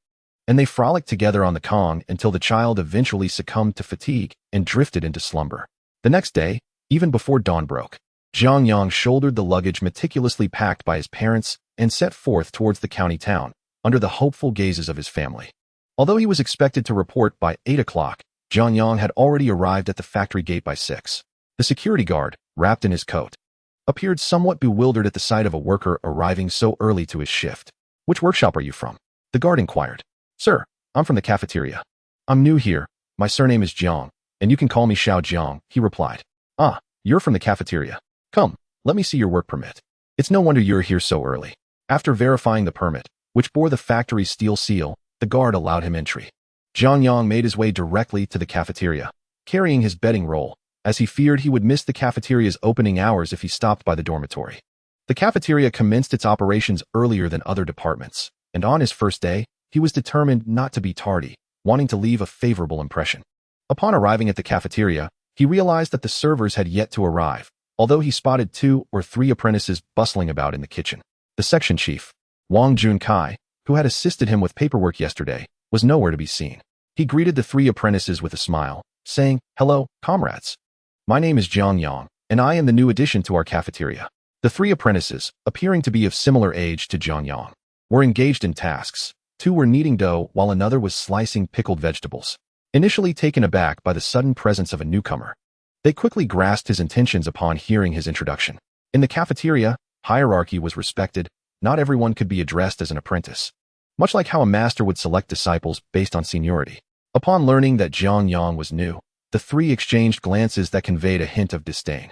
and they frolicked together on the Kong until the child eventually succumbed to fatigue and drifted into slumber. The next day, even before dawn broke, Jiang Yang shouldered the luggage meticulously packed by his parents and set forth towards the county town, under the hopeful gazes of his family. Although he was expected to report by 8 o'clock, Jiang Yang had already arrived at the factory gate by 6. The security guard, wrapped in his coat, appeared somewhat bewildered at the sight of a worker arriving so early to his shift. "Which workshop are you from?" the guard inquired. "Sir, I'm from the cafeteria. I'm new here. My surname is Jiang, and you can call me Xiao Jiang," he replied. "Ah, you're from the cafeteria. Come, let me see your work permit. It's no wonder you're here so early." After verifying the permit, which bore the factory's steel seal, the guard allowed him entry. Jiang Yang made his way directly to the cafeteria, carrying his bedding roll, as he feared he would miss the cafeteria's opening hours if he stopped by the dormitory. The cafeteria commenced its operations earlier than other departments, and on his first day, he was determined not to be tardy, wanting to leave a favorable impression. Upon arriving at the cafeteria, he realized that the servers had yet to arrive, although he spotted 2 or 3 apprentices bustling about in the kitchen. The section chief, Wang Junkai, who had assisted him with paperwork yesterday, was nowhere to be seen. He greeted the 3 apprentices with a smile, saying, "Hello, comrades. My name is Jiang Yang, and I am the new addition to our cafeteria." The 3 apprentices, appearing to be of similar age to Jiang Yang, were engaged in tasks. 2 were kneading dough while another was slicing pickled vegetables. Initially taken aback by the sudden presence of a newcomer, they quickly grasped his intentions upon hearing his introduction. In the cafeteria, hierarchy was respected. Not everyone could be addressed as an apprentice, much like how a master would select disciples based on seniority. Upon learning that Jiang Yang was new, the 3 exchanged glances that conveyed a hint of disdain.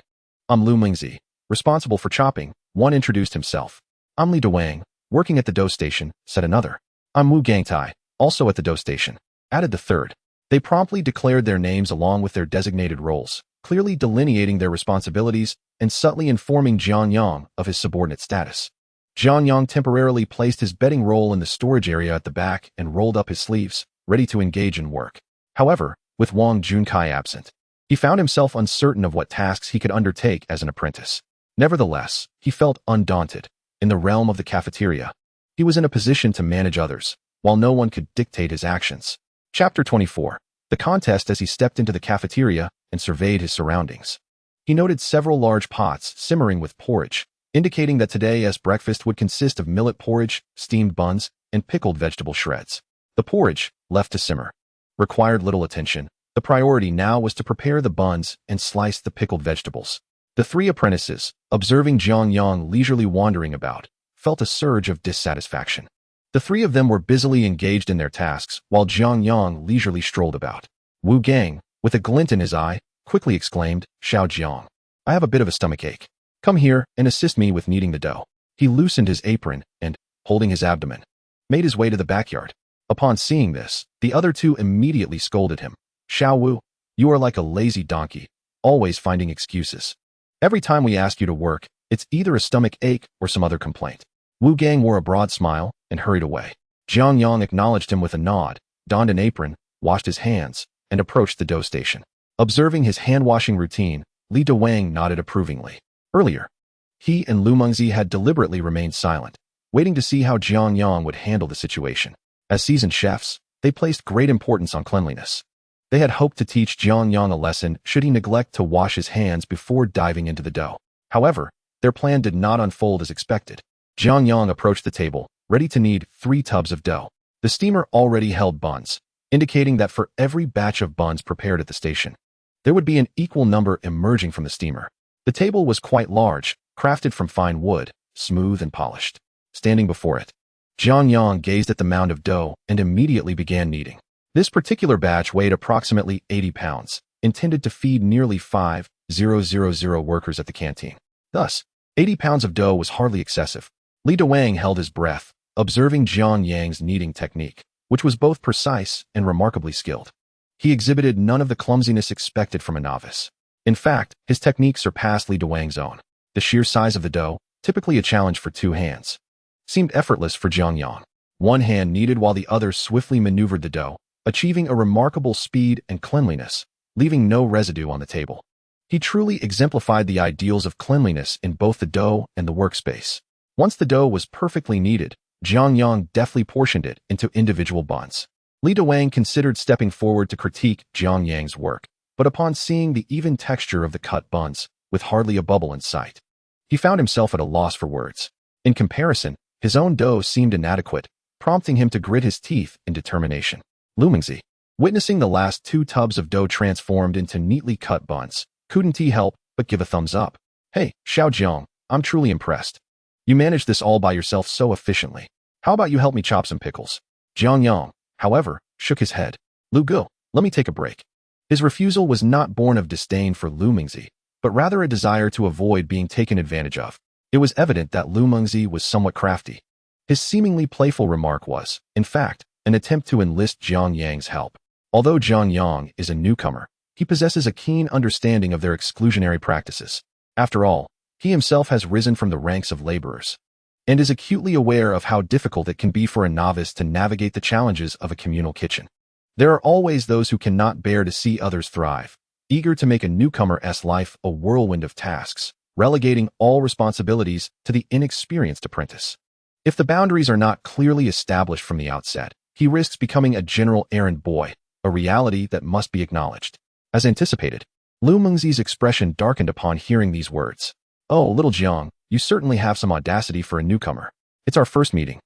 "I'm Liu Mingzi, responsible for chopping," one introduced himself. "I'm Li Dewang, working at the dough station," said another. "I'm Wu Gangtai, also at the dough station," added the third. They promptly declared their names along with their designated roles, clearly delineating their responsibilities and subtly informing Jiang Yang of his subordinate status. Jiang Yang temporarily placed his bedding roll in the storage area at the back and rolled up his sleeves, ready to engage in work. However, with Wang Junkai absent, he found himself uncertain of what tasks he could undertake as an apprentice. Nevertheless, he felt undaunted. In the realm of the cafeteria, he was in a position to manage others, while no one could dictate his actions. Chapter 24. The contest. As he stepped into the cafeteria and surveyed his surroundings, he noted several large pots simmering with porridge, indicating that today's breakfast would consist of millet porridge, steamed buns, and pickled vegetable shreds. The porridge, left to simmer, required little attention. The priority now was to prepare the buns and slice the pickled vegetables. The three apprentices, observing Jiang Yang leisurely wandering about, felt a surge of dissatisfaction. The three of them were busily engaged in their tasks, while Jiang Yang leisurely strolled about. Wu Gang, with a glint in his eye, quickly exclaimed, "Xiao Jiang, I have a bit of a stomachache. Come here and assist me with kneading the dough." He loosened his apron and, holding his abdomen, made his way to the backyard. Upon seeing this, the other two immediately scolded him. "Xiao Wu, you are like a lazy donkey, always finding excuses. Every time we ask you to work, it's either a stomach ache or some other complaint." Wu Gang wore a broad smile and hurried away. Jiang Yang acknowledged him with a nod, donned an apron, washed his hands, and approached the dough station. Observing his hand-washing routine, Li Dewang nodded approvingly. Earlier, he and Lu Mengzi had deliberately remained silent, waiting to see how Jiang Yang would handle the situation. As seasoned chefs, they placed great importance on cleanliness. They had hoped to teach Jiang Yang a lesson should he neglect to wash his hands before diving into the dough. However, their plan did not unfold as expected. Jiang Yang approached the table, ready to knead 3 tubs of dough. The steamer already held buns, indicating that for every batch of buns prepared at the station, there would be an equal number emerging from the steamer. The table was quite large, crafted from fine wood, smooth and polished. Standing before it, Jiang Yang gazed at the mound of dough and immediately began kneading. This particular batch weighed approximately 80 pounds, intended to feed nearly 5,000 workers at the canteen. Thus, 80 pounds of dough was hardly excessive. Li Dewang held his breath, observing Jiang Yang's kneading technique, which was both precise and remarkably skilled. He exhibited none of the clumsiness expected from a novice. In fact, his technique surpassed Li Dewang's own. The sheer size of the dough, typically a challenge for 2 hands, seemed effortless for Jiang Yang. One hand kneaded while the other swiftly maneuvered the dough, achieving a remarkable speed and cleanliness, leaving no residue on the table. He truly exemplified the ideals of cleanliness in both the dough and the workspace. Once the dough was perfectly kneaded, Jiang Yang deftly portioned it into individual buns. Li Dewang considered stepping forward to critique Jiang Yang's work, but upon seeing the even texture of the cut buns, with hardly a bubble in sight, he found himself at a loss for words. In comparison, his own dough seemed inadequate, prompting him to grit his teeth in determination. Lu Mengzi, witnessing the last 2 tubs of dough transformed into neatly cut buns, couldn't he help but give a thumbs up. "Hey, Xiao Jiang, I'm truly impressed. You managed this all by yourself so efficiently. How about you help me chop some pickles?" Jiang Yang, however, shook his head. "Lu Gu, let me take a break." His refusal was not born of disdain for Lu Mengzi, but rather a desire to avoid being taken advantage of. It was evident that Lu Mengzi was somewhat crafty. His seemingly playful remark was, in fact, an attempt to enlist Jiang Yang's help. Although Jiang Yang is a newcomer, he possesses a keen understanding of their exclusionary practices. After all, he himself has risen from the ranks of laborers, and is acutely aware of how difficult it can be for a novice to navigate the challenges of a communal kitchen. There are always those who cannot bear to see others thrive, eager to make a newcomer's life a whirlwind of tasks, relegating all responsibilities to the inexperienced apprentice. If the boundaries are not clearly established from the outset, he risks becoming a general errand boy, a reality that must be acknowledged. As anticipated, Lu Mengzi's expression darkened upon hearing these words. "Oh, little Jiang, you certainly have some audacity for a newcomer. It's our first meeting,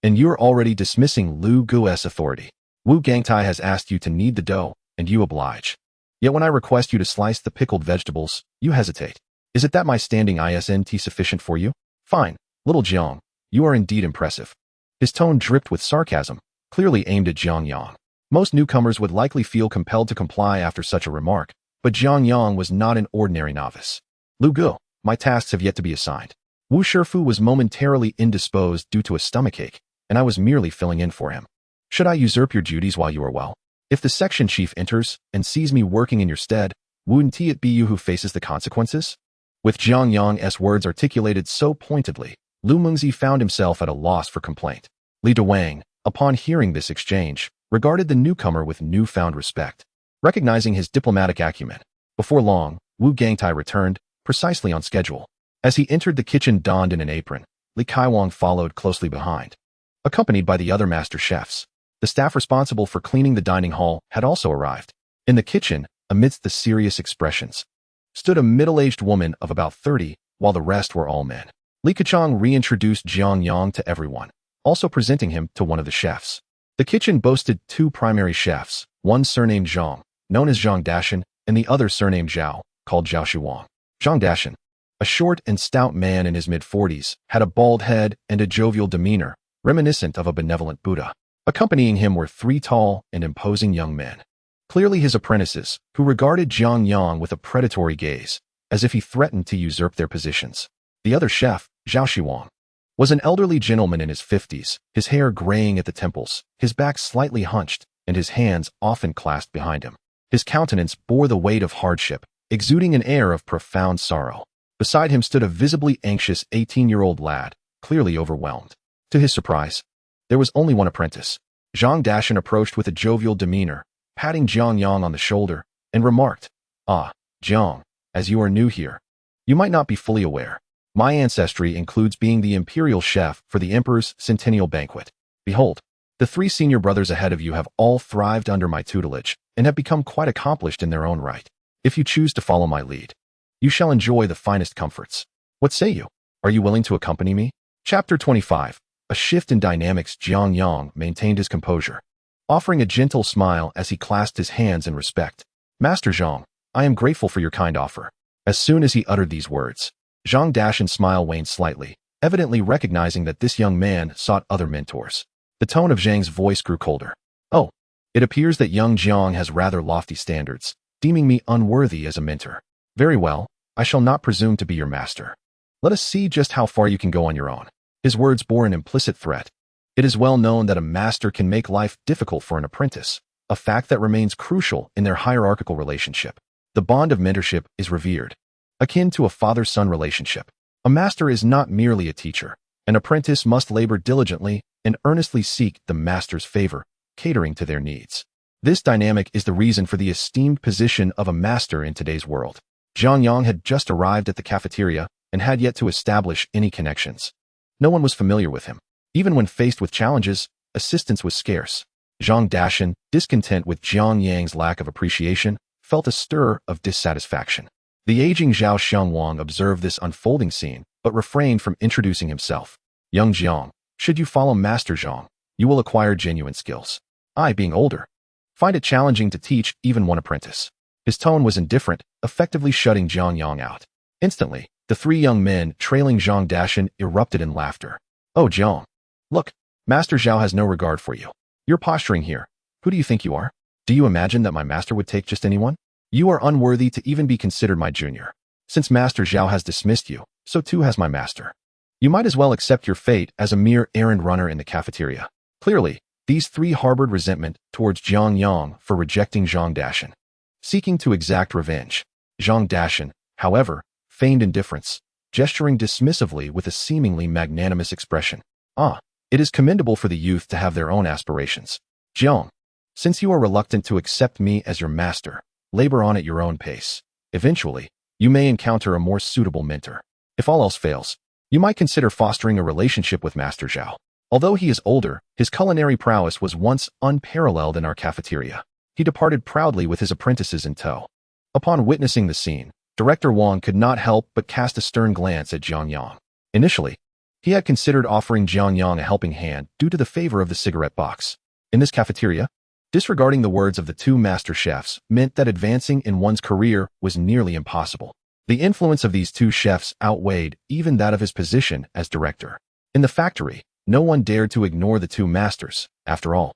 and you're already dismissing Lu Gu's authority. Wu Gangtai has asked you to knead the dough, and you oblige. Yet when I request you to slice the pickled vegetables, you hesitate. Is it that my standing isn't sufficient for you? Fine, little Jiang, you are indeed impressive." His tone dripped with sarcasm, clearly aimed at Jiang Yang. Most newcomers would likely feel compelled to comply after such a remark, but Jiang Yang was not an ordinary novice. "Lu Gu, my tasks have yet to be assigned. Wu Shifu was momentarily indisposed due to a stomachache, and I was merely filling in for him. Should I usurp your duties while you are well? If the section chief enters and sees me working in your stead, wouldn't it be you who faces the consequences?" With Jiang Yang's words articulated so pointedly, Lu Mengzi found himself at a loss for complaint. Li Dewang, upon hearing this exchange, regarded the newcomer with newfound respect. Recognizing his diplomatic acumen, before long, Wu Gangtai returned, precisely on schedule. As he entered the kitchen donned in an apron, Li Kaiwang followed closely behind, accompanied by the other master chefs. The staff responsible for cleaning the dining hall had also arrived. In the kitchen, amidst the serious expressions, stood a middle-aged woman of about 30, while the rest were all men. Li Keqiang reintroduced Jiang Yang to everyone, also presenting him to one of the chefs. The kitchen boasted two primary chefs, one surnamed Zhang, known as Zhang Dashan, and the other surnamed Zhao, called Zhao Shuang. Zhang Dashan, a short and stout man in his mid-40s, had a bald head and a jovial demeanor, reminiscent of a benevolent Buddha. Accompanying him were three tall and imposing young men, clearly his apprentices, who regarded Jiang Yang with a predatory gaze, as if he threatened to usurp their positions. The other chef, Zhao Shuang, was an elderly gentleman in his 50s, his hair graying at the temples, his back slightly hunched, and his hands often clasped behind him. His countenance bore the weight of hardship, exuding an air of profound sorrow. Beside him stood a visibly anxious 18-year-old lad, clearly overwhelmed. To his surprise, there was only one apprentice. Zhang Dashan approached with a jovial demeanor, patting Jiang Yang on the shoulder, and remarked, "Ah, Jiang, as you are new here, you might not be fully aware. My ancestry includes being the imperial chef for the emperor's centennial banquet. Behold, the three senior brothers ahead of you have all thrived under my tutelage and have become quite accomplished in their own right. If you choose to follow my lead, you shall enjoy the finest comforts. What say you? Are you willing to accompany me?" Chapter 25. A shift in dynamics. Jiang Yang maintained his composure, offering a gentle smile as he clasped his hands in respect. "Master Zhang, I am grateful for your kind offer." As soon as he uttered these words, Zhang Dashan's smile waned slightly, evidently recognizing that this young man sought other mentors. The tone of Zhang's voice grew colder. "Oh, it appears that young Jiang has rather lofty standards, deeming me unworthy as a mentor. Very well, I shall not presume to be your master. Let us see just how far you can go on your own." His words bore an implicit threat. It is well known that a master can make life difficult for an apprentice, a fact that remains crucial in their hierarchical relationship. The bond of mentorship is revered, akin to a father-son relationship. A master is not merely a teacher. An apprentice must labor diligently and earnestly seek the master's favor, catering to their needs. This dynamic is the reason for the esteemed position of a master in today's world. Jiang Yang had just arrived at the cafeteria and had yet to establish any connections. No one was familiar with him. Even when faced with challenges, assistance was scarce. Zhang Dashan, discontent with Jiang Yang's lack of appreciation, felt a stir of dissatisfaction. The aging Zhao Xiangwang observed this unfolding scene, but refrained from introducing himself. "Young Jiang, should you follow Master Zhang, you will acquire genuine skills. I, being older, find it challenging to teach even one apprentice." His tone was indifferent, effectively shutting Jiang Yang out. Instantly, the three young men trailing Zhang Dashan erupted in laughter. "Oh, Jiang, look, Master Zhao has no regard for you. You're posturing here. Who do you think you are? Do you imagine that my master would take just anyone? You are unworthy to even be considered my junior. Since Master Zhao has dismissed you, so too has my master. You might as well accept your fate as a mere errand runner in the cafeteria." Clearly, these three harbored resentment towards Jiang Yang for rejecting Zhang Dashan, seeking to exact revenge. Zhang Dashan, however, feigned indifference, gesturing dismissively with a seemingly magnanimous expression. "Ah, it is commendable for the youth to have their own aspirations. Jiang, since you are reluctant to accept me as your master, labor on at your own pace. Eventually, you may encounter a more suitable mentor. If all else fails, you might consider fostering a relationship with Master Zhao. Although he is older, his culinary prowess was once unparalleled in our cafeteria." He departed proudly with his apprentices in tow. Upon witnessing the scene, Director Wang could not help but cast a stern glance at Jiang Yang. Initially, he had considered offering Jiang Yang a helping hand due to the favor of the cigarette box. In this cafeteria, disregarding the words of the two master chefs meant that advancing in one's career was nearly impossible. The influence of these two chefs outweighed even that of his position as director. In the factory, no one dared to ignore the two masters, after all.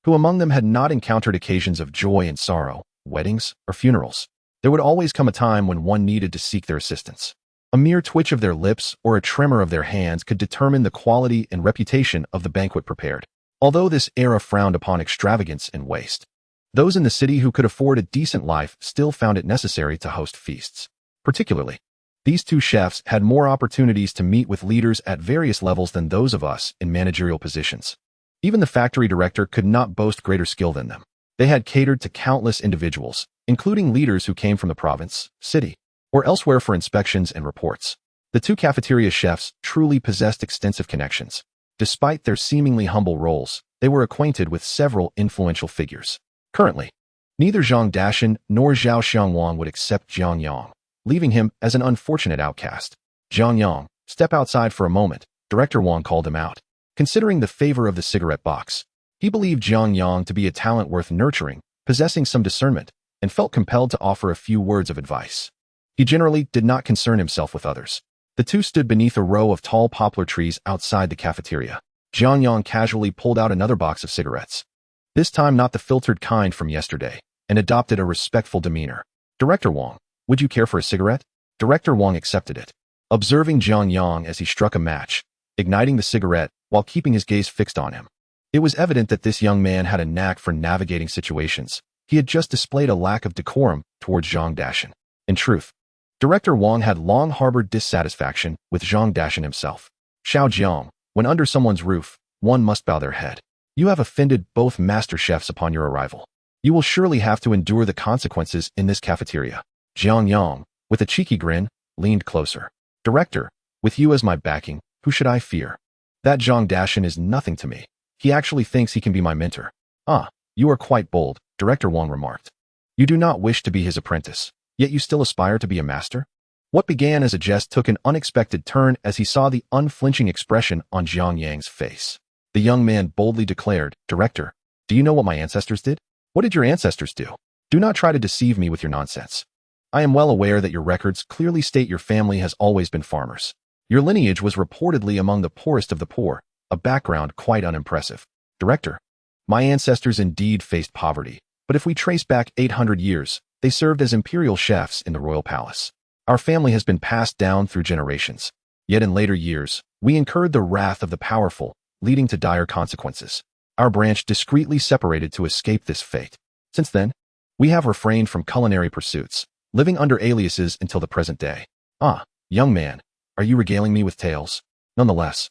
Who among them had not encountered occasions of joy and sorrow, weddings or funerals? There would always come a time when one needed to seek their assistance. A mere twitch of their lips or a tremor of their hands could determine the quality and reputation of the banquet prepared. Although this era frowned upon extravagance and waste, those in the city who could afford a decent life still found it necessary to host feasts. Particularly, these two chefs had more opportunities to meet with leaders at various levels than those of us in managerial positions. Even the factory director could not boast greater skill than them. They had catered to countless individuals, including leaders who came from the province, city, or elsewhere for inspections and reports. The two cafeteria chefs truly possessed extensive connections. Despite their seemingly humble roles, they were acquainted with several influential figures. Currently, neither Zhang Dashan nor Zhao Xiangwang would accept Jiang Yang, leaving him as an unfortunate outcast. Jiang Yang, Step outside for a moment, Director Wang called him out. Considering the favor of the cigarette box, he believed Jiang Yang to be a talent worth nurturing, possessing some discernment, and felt compelled to offer a few words of advice. He generally did not concern himself with others. The two stood beneath a row of tall poplar trees outside the cafeteria. Jiang Yang casually pulled out another box of cigarettes. This time not the filtered kind from yesterday, and adopted a respectful demeanor. Director Wang, would you care for a cigarette? Director Wang accepted it, observing Jiang Yang as he struck a match, igniting the cigarette while keeping his gaze fixed on him. It was evident that this young man had a knack for navigating situations. He had just displayed a lack of decorum towards Zhang Dashan. In truth, Director Wang had long harbored dissatisfaction with Zhang Dashan himself. Xiao Jiang, when under someone's roof, one must bow their head. You have offended both master chefs upon your arrival. You will surely have to endure the consequences in this cafeteria. Jiang Yang, with a cheeky grin, leaned closer. Director, with you as my backing, who should I fear? That Zhang Dashan is nothing to me. He actually thinks he can be my mentor. Ah, you are quite bold, Director Wang remarked. You do not wish to be his apprentice, yet you still aspire to be a master? What began as a jest took an unexpected turn as he saw the unflinching expression on Jiang Yang's face. The young man boldly declared, Director, do you know what my ancestors did? What did your ancestors do? Do not try to deceive me with your nonsense. I am well aware that your records clearly state your family has always been farmers. Your lineage was reportedly among the poorest of the poor, a background quite unimpressive. Director, my ancestors indeed faced poverty, but if we trace back 800 years, they served as imperial chefs in the royal palace. Our family has been passed down through generations. Yet in later years, we incurred the wrath of the powerful, leading to dire consequences. Our branch discreetly separated to escape this fate. Since then, we have refrained from culinary pursuits, living under aliases until the present day. Ah, young man, are you regaling me with tales? Nonetheless,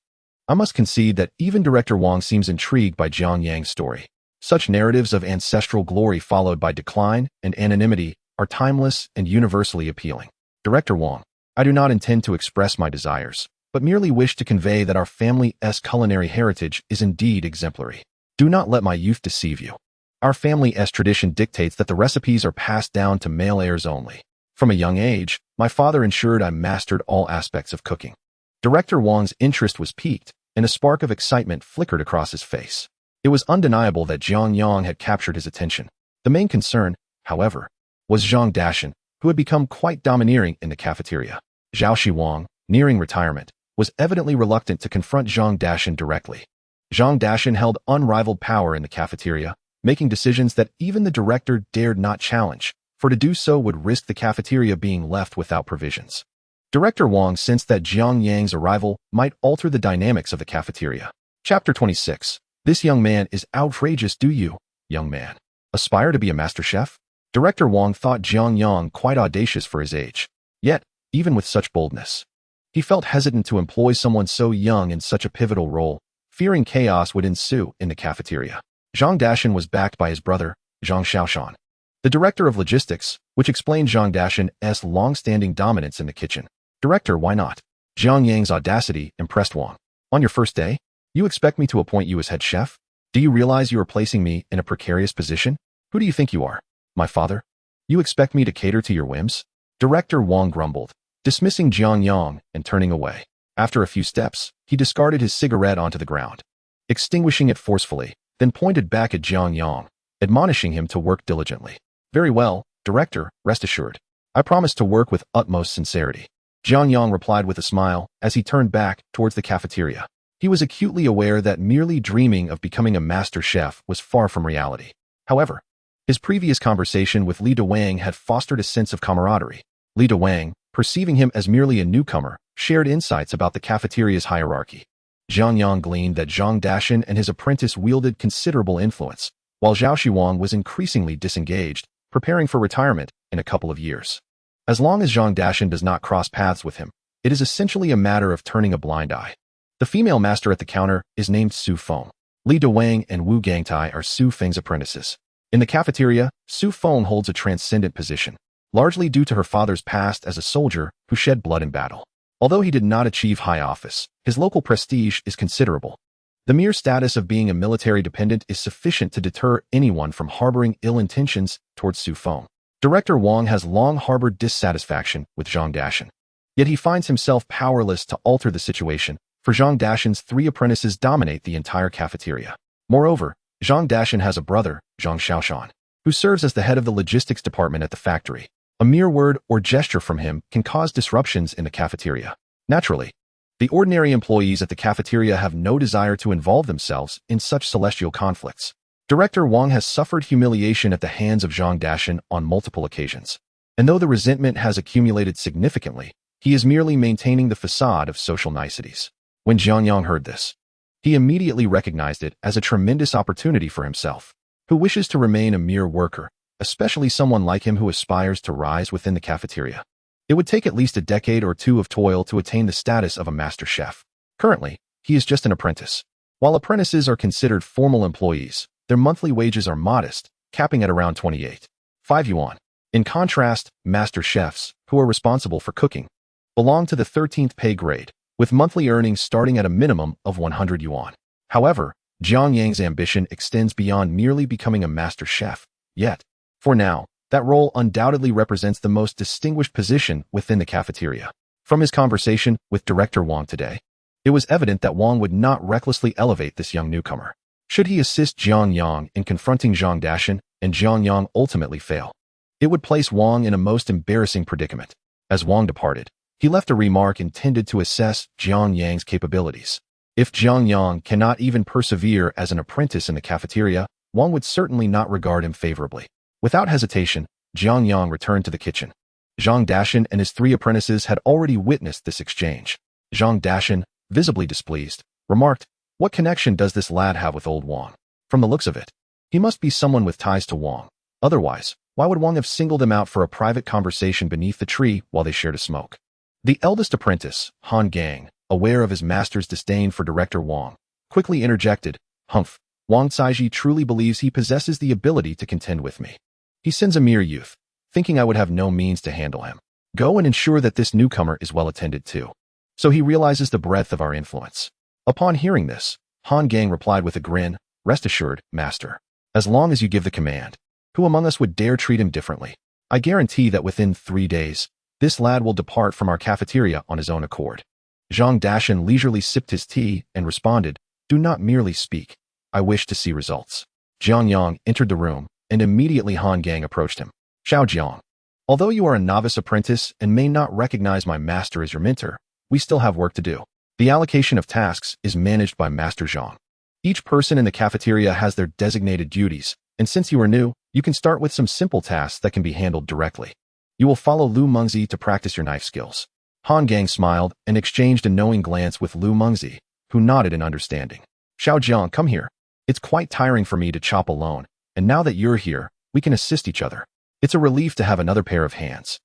I must concede that even Director Wang seems intrigued by Jiang Yang's story. Such narratives of ancestral glory followed by decline and anonymity are timeless and universally appealing. Director Wang, I do not intend to express my desires, but merely wish to convey that our family's culinary heritage is indeed exemplary. Do not let my youth deceive you. Our family's tradition dictates that the recipes are passed down to male heirs only. From a young age, my father ensured I mastered all aspects of cooking. Director Wang's interest was piqued, and a spark of excitement flickered across his face. It was undeniable that Jiang Yang had captured his attention. The main concern, however, was Zhang Dashan, who had become quite domineering in the cafeteria. Zhao Shiwang, nearing retirement, was evidently reluctant to confront Zhang Dashan directly. Zhang Dashan held unrivaled power in the cafeteria, making decisions that even the director dared not challenge, for to do so would risk the cafeteria being left without provisions. Director Wang sensed that Jiang Yang's arrival might alter the dynamics of the cafeteria. Chapter 26. This young man is outrageous. Do you, young man, aspire to be a master chef? Director Wang thought Jiang Yang quite audacious for his age. Yet, even with such boldness, he felt hesitant to employ someone so young in such a pivotal role, fearing chaos would ensue in the cafeteria. Zhang Dashan was backed by his brother, Jiang Xiaoxiao, the director of logistics, which explained Zhang Dashan's long-standing dominance in the kitchen. Director, why not? Jiang Yang's audacity impressed Wang. On your first day, you expect me to appoint you as head chef? Do you realize you are placing me in a precarious position? Who do you think you are? My father? You expect me to cater to your whims? Director Wang grumbled, dismissing Jiang Yang and turning away. After a few steps, he discarded his cigarette onto the ground, extinguishing it forcefully, then pointed back at Jiang Yang, admonishing him to work diligently. Very well, Director, rest assured. I promise to work with utmost sincerity. Jiang Yang replied with a smile as he turned back towards the cafeteria. He was acutely aware that merely dreaming of becoming a master chef was far from reality. However, his previous conversation with Li Dewang had fostered a sense of camaraderie. Li Dewang, perceiving him as merely a newcomer, shared insights about the cafeteria's hierarchy. Jiang Yang gleaned that Zhang Dashan and his apprentice wielded considerable influence, while Zhao Shiwang was increasingly disengaged, preparing for retirement in a couple of years. As long as Zhang Dashan does not cross paths with him, it is essentially a matter of turning a blind eye. The female master at the counter is named Su Feng. Li Dewang and Wu Gangtai are Su Feng's apprentices. In the cafeteria, Su Feng holds a transcendent position, largely due to her father's past as a soldier who shed blood in battle. Although he did not achieve high office, his local prestige is considerable. The mere status of being a military dependent is sufficient to deter anyone from harboring ill intentions towards Su Feng. Director Wang has long harbored dissatisfaction with Zhang Dashan. Yet he finds himself powerless to alter the situation, for Jiang Dashan's 3 apprentices dominate the entire cafeteria. Moreover, Jiang Dashan has a brother, Jiang Xiaoxiao, who serves as the head of the logistics department at the factory. A mere word or gesture from him can cause disruptions in the cafeteria. Naturally, the ordinary employees at the cafeteria have no desire to involve themselves in such celestial conflicts. Director Wang has suffered humiliation at the hands of Jiang Dashan on multiple occasions. And though the resentment has accumulated significantly, he is merely maintaining the facade of social niceties. When Jiang Yang heard this, he immediately recognized it as a tremendous opportunity for himself, who wishes to remain a mere worker, especially someone like him who aspires to rise within the cafeteria. It would take at least a decade or 2 of toil to attain the status of a master chef. Currently, he is just an apprentice. While apprentices are considered formal employees, their monthly wages are modest, capping at around 28.5 yuan. In contrast, master chefs, who are responsible for cooking, belong to the 13th pay grade, with monthly earnings starting at a minimum of 100 yuan. However, Jiang Yang's ambition extends beyond merely becoming a master chef. Yet, for now, that role undoubtedly represents the most distinguished position within the cafeteria. From his conversation with Director Wang today, it was evident that Wang would not recklessly elevate this young newcomer. Should he assist Jiang Yang in confronting Jiang Dashan and Jiang Yang ultimately fail, it would place Wang in a most embarrassing predicament. As Wang departed, he left a remark intended to assess Jiang Yang's capabilities. If Jiang Yang cannot even persevere as an apprentice in the cafeteria, Wang would certainly not regard him favorably. Without hesitation, Jiang Yang returned to the kitchen. Jiang Dashan and his 3 apprentices had already witnessed this exchange. Jiang Dashan, visibly displeased, remarked, "What connection does this lad have with old Wang? From the looks of it, he must be someone with ties to Wang. Otherwise, why would Wang have singled him out for a private conversation beneath the tree while they shared a smoke?" The eldest apprentice, Han Gang, aware of his master's disdain for Director Wang, quickly interjected, "Humph, Wang Caiji truly believes he possesses the ability to contend with me. He sends a mere youth, thinking I would have no means to handle him. Go and ensure that this newcomer is well attended to, so he realizes the breadth of our influence." Upon hearing this, Han Gang replied with a grin, "Rest assured, master. As long as you give the command, who among us would dare treat him differently? I guarantee that within 3 days, this lad will depart from our cafeteria on his own accord." Jiang Dashan leisurely sipped his tea and responded, "Do not merely speak. I wish to see results." Jiang Yang entered the room, and immediately Han Gang approached him. "Xiao Jiang, although you are a novice apprentice and may not recognize my master as your mentor, we still have work to do. The allocation of tasks is managed by Master Jiang. Each person in the cafeteria has their designated duties, and since you are new, you can start with some simple tasks that can be handled directly. You will follow Liu Meifeng to practice your knife skills." Han Gang smiled and exchanged a knowing glance with Liu Meifeng, who nodded in understanding. "Xiao Jiang, come here. It's quite tiring for me to chop alone, and now that you're here, we can assist each other. It's a relief to have another pair of hands.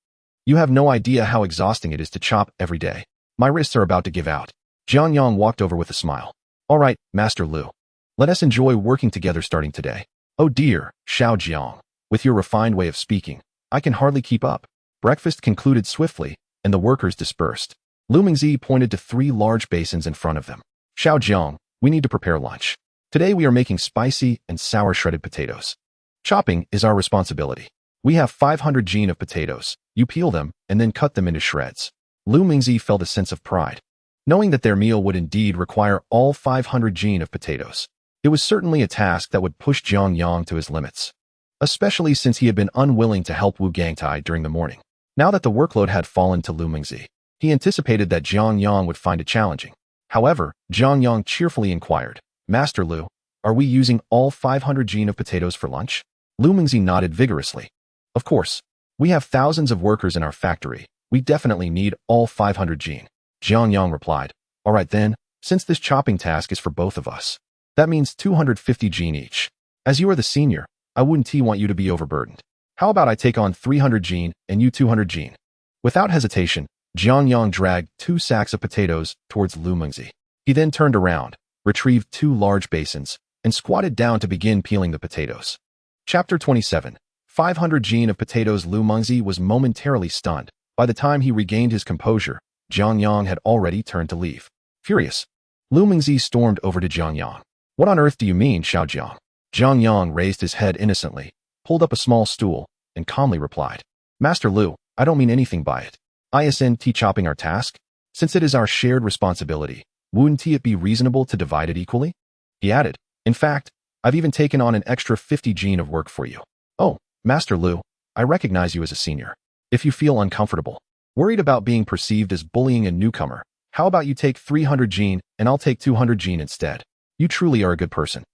You have no idea how exhausting it is to chop every day. My wrists are about to give out." Jiang Yang walked over with a smile. "All right, Master Liu. Let us enjoy working together starting today." "Oh dear, Xiao Jiang, with your refined way of speaking, I can hardly keep up." Breakfast concluded swiftly, and the workers dispersed. Liu Meifeng pointed to 3 large basins in front of them. "Xiao Jiang, we need to prepare lunch. Today we are making spicy and sour shredded potatoes. Chopping is our responsibility. We have 500 jin of potatoes. You peel them and then cut them into shreds." Liu Meifeng felt a sense of pride, knowing that their meal would indeed require all 500 jin of potatoes. It was certainly a task that would push Jiang Yang to his limits, especially since he had been unwilling to help Wu Gangtai during the morning. Now that the workload had fallen to Liu Meifeng, he anticipated that Jiang Yang would find it challenging. However, Jiang Yang cheerfully inquired, "Master Liu, are we using all 500 jin of potatoes for lunch?" Liu Meifeng nodded vigorously. "Of course. We have thousands of workers in our factory. We definitely need all 500 jin." Jiang Yang replied, "All right then, since this chopping task is for both of us, that means 250 jin each. As you are the senior, I wouldn't want you to be overburdened. How about I take on 300 jin and you 200 jin?" Without hesitation, Jiang Yang dragged 2 sacks of potatoes towards Liu Meifeng. He then turned around, retrieved 2 large basins, and squatted down to begin peeling the potatoes. Chapter 27. 500 jin of potatoes. Liu Meifeng was momentarily stunned. By the time he regained his composure, Jiang Yang had already turned to leave. Furious, Liu Meifeng stormed over to Jiang Yang. "What on earth do you mean, Xiao Jiang?" Jiang Yang raised his head innocently, pulled up a small stool, and calmly replied, "Master Liu, I don't mean anything by it. Isn't chopping our task? Since it is our shared responsibility, wouldn't it be reasonable to divide it equally? He added, in fact, I've even taken on an extra 50 gene of work for you. Oh, Master Liu, I recognize you as a senior. If you feel uncomfortable, worried about being perceived as bullying a newcomer, how about you take 300 gene and I'll take 200 gene instead? You truly are a good person.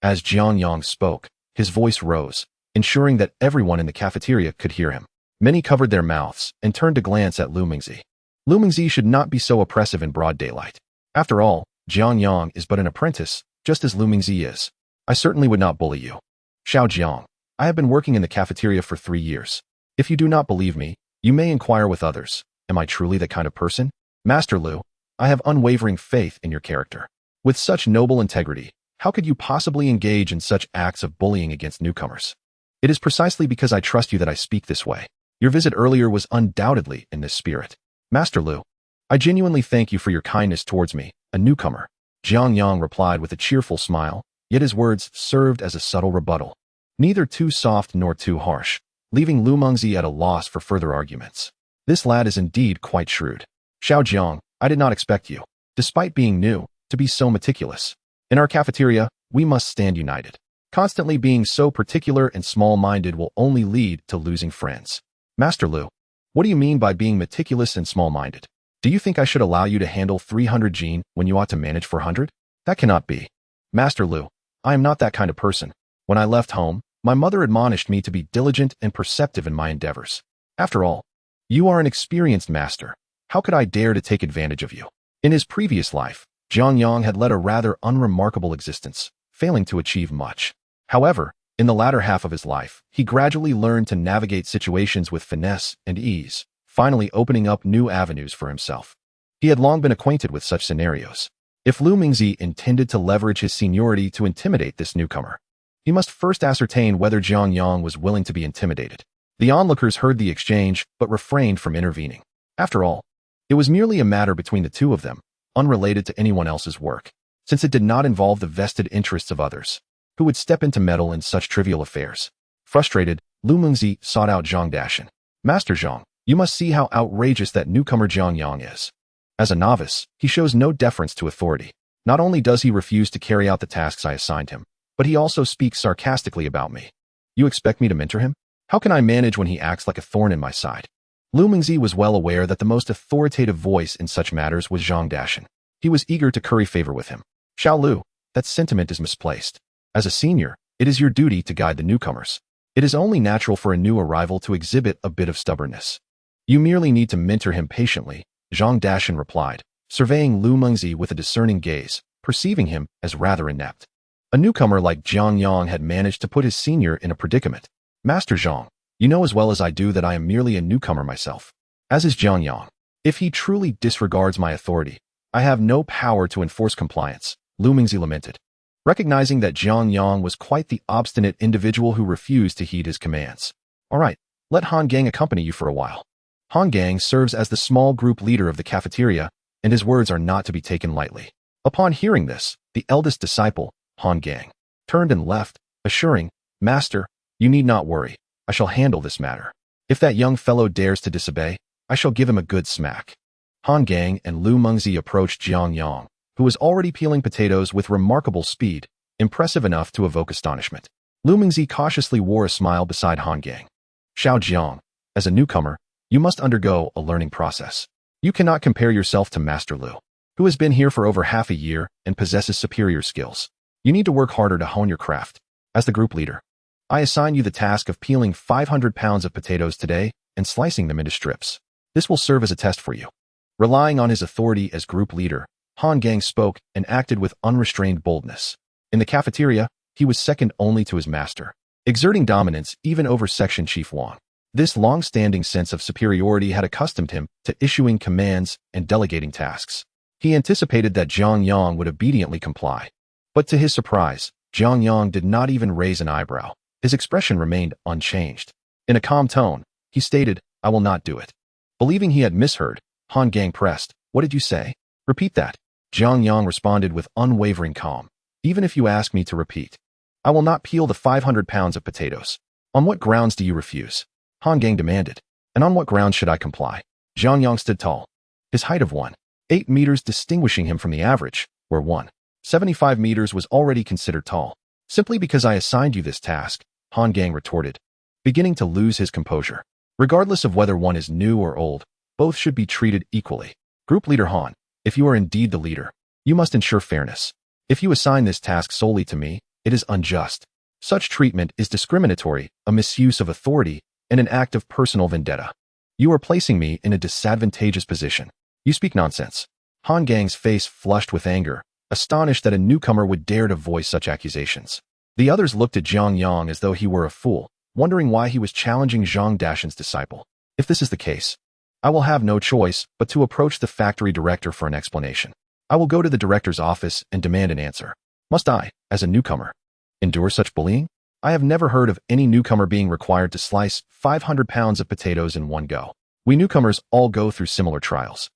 As Jiang Yang spoke, his voice rose, ensuring that everyone in the cafeteria could hear him. Many covered their mouths and turned to glance at Liu Mingzi. Liu Mingzi should not be so oppressive in broad daylight. After all, Jiang Yang is but an apprentice, just as Liu Mingzi is. I certainly would not bully you. Xiao Jiang, I have been working in the cafeteria for 3 years. If you do not believe me, you may inquire with others. Am I truly that kind of person? Master Liu, I have unwavering faith in your character. With such noble integrity, how could you possibly engage in such acts of bullying against newcomers? It is precisely because I trust you that I speak this way. Your visit earlier was undoubtedly in this spirit. Master Liu, I genuinely thank you for your kindness towards me, a newcomer. Jiang Yang replied with a cheerful smile, yet his words served as a subtle rebuttal. Neither too soft nor too harsh, leaving Liu Mingzi at a loss for further arguments. This lad is indeed quite shrewd. Xiao Jiang, I did not expect you, despite being new, to be so meticulous. In our cafeteria, we must stand united. Constantly being so particular and small-minded will only lead to losing friends. Master Liu, what do you mean by being meticulous and small-minded? Do you think I should allow you to handle 300 gene when you ought to manage 400? That cannot be. Master Liu, I am not that kind of person. When I left home, my mother admonished me to be diligent and perceptive in my endeavors. After all, you are an experienced master. How could I dare to take advantage of you? In his previous life, Jiang Yang had led a rather unremarkable existence, failing to achieve much. However, in the latter half of his life, he gradually learned to navigate situations with finesse and ease, finally opening up new avenues for himself. He had long been acquainted with such scenarios. If Liu Mingzi intended to leverage his seniority to intimidate this newcomer, he must first ascertain whether Jiang Yang was willing to be intimidated. The onlookers heard the exchange, but refrained from intervening. After all, it was merely a matter between the two of them, unrelated to anyone else's work, since it did not involve the vested interests of others, who would step in to meddle in such trivial affairs. Frustrated, Liu Mingzi sought out Zhang Dashan. Master Zhang, you must see how outrageous that newcomer Jiang Yang is. As a novice, he shows no deference to authority. Not only does he refuse to carry out the tasks I assigned him, but he also speaks sarcastically about me. You expect me to mentor him? How can I manage when he acts like a thorn in my side? Liu Mingzi was well aware that the most authoritative voice in such matters was Zhang Dashan. He was eager to curry favor with him. Xiao Liu, that sentiment is misplaced. As a senior, it is your duty to guide the newcomers. It is only natural for a new arrival to exhibit a bit of stubbornness. You merely need to mentor him patiently, Zhang Dashan replied, surveying Liu Mingzi with a discerning gaze, perceiving him as rather inept. A newcomer like Jiang Yang had managed to put his senior in a predicament. Master Zhang, you know as well as I do that I am merely a newcomer myself. As is Jiang Yang. If he truly disregards my authority, I have no power to enforce compliance, Liu Mingzi lamented. Recognizing that Jiang Yang was quite the obstinate individual who refused to heed his commands. All right, let Han Gang accompany you for a while. Han Gang serves as the small group leader of the cafeteria, and his words are not to be taken lightly. Upon hearing this, the eldest disciple, Han Gang, turned and left, assuring, Master, you need not worry. I shall handle this matter. If that young fellow dares to disobey, I shall give him a good smack. Han Gang and Liu Mingzi approached Jiang Yang, who was already peeling potatoes with remarkable speed, impressive enough to evoke astonishment. Liu Mingzi cautiously wore a smile beside Han Gang. Xiao Jiang, as a newcomer, you must undergo a learning process. You cannot compare yourself to Master Liu, who has been here for over half a year and possesses superior skills. You need to work harder to hone your craft. As the group leader, I assign you the task of peeling 500 pounds of potatoes today and slicing them into strips. This will serve as a test for you. Relying on his authority as group leader, Han Gang spoke and acted with unrestrained boldness. In the cafeteria, he was second only to his master, exerting dominance even over Section Chief Wang. This long-standing sense of superiority had accustomed him to issuing commands and delegating tasks. He anticipated that Jiang Yang would obediently comply. But to his surprise, Jiang Yang did not even raise an eyebrow. His expression remained unchanged. In a calm tone, he stated, I will not do it. Believing he had misheard, Han Gang pressed, What did you say? Repeat that. Jiang Yang responded with unwavering calm. Even if you ask me to repeat, I will not peel the 500 pounds of potatoes. On what grounds do you refuse? Han Gang demanded. And on what grounds should I comply? Jiang Yang stood tall, his height of 1.8 meters distinguishing him from the average, where 1.75 meters was already considered tall. Simply because I assigned you this task, Han Gang retorted, beginning to lose his composure. Regardless of whether one is new or old, both should be treated equally. Group leader Han, if you are indeed the leader, you must ensure fairness. If you assign this task solely to me, it is unjust. Such treatment is discriminatory, a misuse of authority, and an act of personal vendetta. You are placing me in a disadvantageous position. You speak nonsense. Han Gang's face flushed with anger, astonished that a newcomer would dare to voice such accusations. The others looked at Jiang Yang as though he were a fool, wondering why he was challenging Zhang Dashan's disciple. If this is the case, I will have no choice but to approach the factory director for an explanation. I will go to the director's office and demand an answer. Must I, as a newcomer, endure such bullying? I have never heard of any newcomer being required to slice 500 pounds of potatoes in one go. We newcomers all go through similar trials.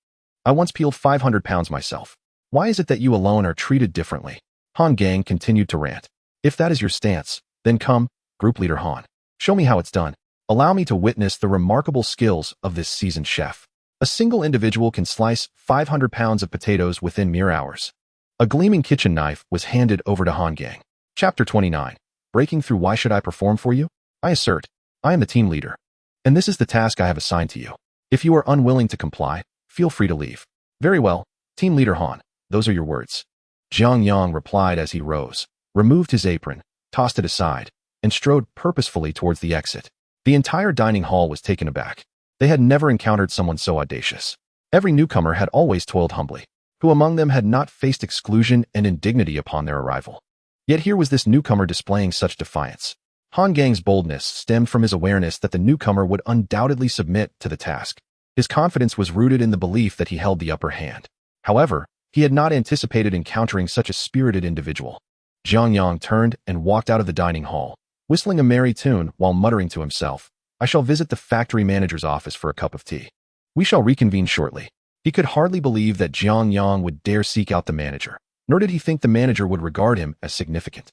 I once peeled 500 pounds myself. Why is it that you alone are treated differently? Han Gang continued to rant. If that is your stance, then come, group leader Han. Show me how it's done. Allow me to witness the remarkable skills of this seasoned chef. A single individual can slice 500 pounds of potatoes within mere hours. A gleaming kitchen knife was handed over to Han Gang. Chapter 29. Breaking through. Why should I perform for you? I assert, I am the team leader, and this is the task I have assigned to you. If you are unwilling to comply, feel free to leave. Very well, team leader Han. Those are your words. Jiang Yang replied as he rose, removed his apron, tossed it aside, and strode purposefully towards the exit. The entire dining hall was taken aback. They had never encountered someone so audacious. Every newcomer had always toiled humbly. Who among them had not faced exclusion and indignity upon their arrival? Yet here was this newcomer displaying such defiance. Han Gang's boldness stemmed from his awareness that the newcomer would undoubtedly submit to the task. His confidence was rooted in the belief that he held the upper hand. However, he had not anticipated encountering such a spirited individual. Jiang Yang turned and walked out of the dining hall, whistling a merry tune while muttering to himself, I shall visit the factory manager's office for a cup of tea. We shall reconvene shortly. He could hardly believe that Jiang Yang would dare seek out the manager, nor did he think the manager would regard him as significant.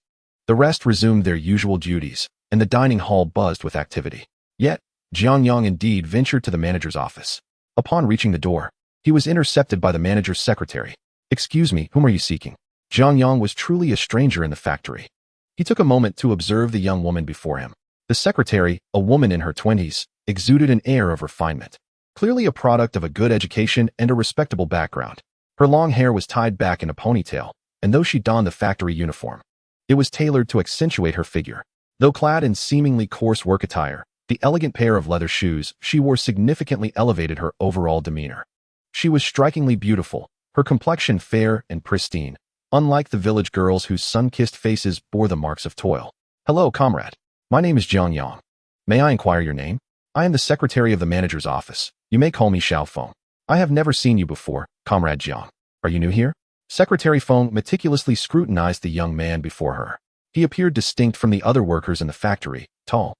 The rest resumed their usual duties, and the dining hall buzzed with activity. Yet, Jiang Yang indeed ventured to the manager's office. Upon reaching the door, he was intercepted by the manager's secretary. Excuse me, whom are you seeking? Jiang Yang was truly a stranger in the factory. He took a moment to observe the young woman before him. The secretary, a woman in her 20s, exuded an air of refinement, clearly a product of a good education and a respectable background. Her long hair was tied back in a ponytail, and though she donned the factory uniform, it was tailored to accentuate her figure. Though clad in seemingly coarse work attire, the elegant pair of leather shoes she wore significantly elevated her overall demeanor. She was strikingly beautiful, her complexion fair and pristine, unlike the village girls whose sun-kissed faces bore the marks of toil. Hello, comrade. My name is Jiang Yang. May I inquire your name? I am the secretary of the manager's office. You may call me Xiao Feng. I have never seen you before, comrade Jiang. Are you new here? Secretary Feng meticulously scrutinized the young man before her. He appeared distinct from the other workers in the factory, tall,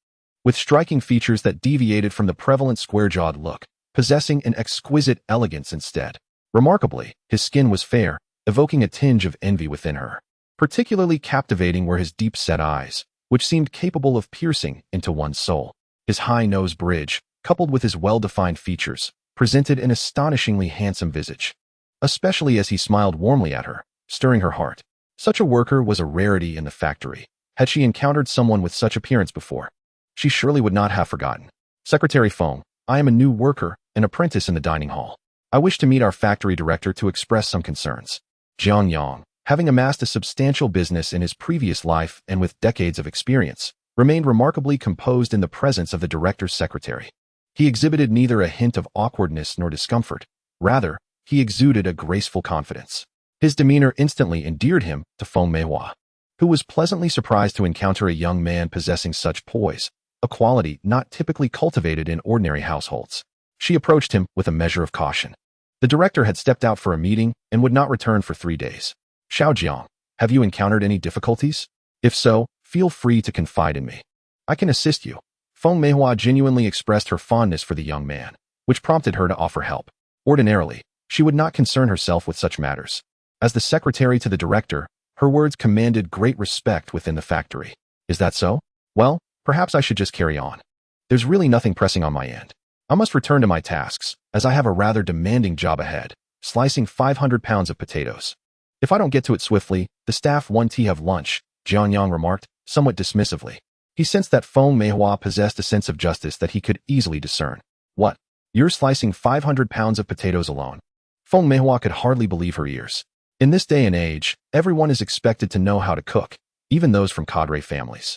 with striking features that deviated from the prevalent square-jawed look, possessing an exquisite elegance instead. Remarkably, his skin was fair, evoking a tinge of envy within her. Particularly captivating were his deep-set eyes, which seemed capable of piercing into one's soul. His high nose bridge, coupled with his well-defined features, presented an astonishingly handsome visage, especially as he smiled warmly at her, stirring her heart. Such a worker was a rarity in the factory. Had she encountered someone with such appearance before, she surely would not have forgotten. Secretary Feng, I am a new worker, an apprentice in the dining hall. I wish to meet our factory director to express some concerns. Jiang Yang, having amassed a substantial business in his previous life and with decades of experience, remained remarkably composed in the presence of the director's secretary. He exhibited neither a hint of awkwardness nor discomfort. Rather, he exuded a graceful confidence. His demeanor instantly endeared him to Feng Meihua, who was pleasantly surprised to encounter a young man possessing such poise, a quality not typically cultivated in ordinary households. She approached him with a measure of caution. The director had stepped out for a meeting and would not return for 3 days. Xiao Jiang, have you encountered any difficulties? If so, feel free to confide in me. I can assist you. Feng Meihua genuinely expressed her fondness for the young man, which prompted her to offer help. Ordinarily, she would not concern herself with such matters. As the secretary to the director, her words commanded great respect within the factory. Is that so? Well, perhaps I should just carry on. There's really nothing pressing on my end. I must return to my tasks, as I have a rather demanding job ahead, slicing 500 pounds of potatoes. If I don't get to it swiftly, the staff won't have lunch, Jiang Yang remarked, somewhat dismissively. He sensed that Feng Meihua possessed a sense of justice that he could easily discern. What? You're slicing 500 pounds of potatoes alone? Feng Meihua could hardly believe her ears. In this day and age, everyone is expected to know how to cook, even those from cadre families.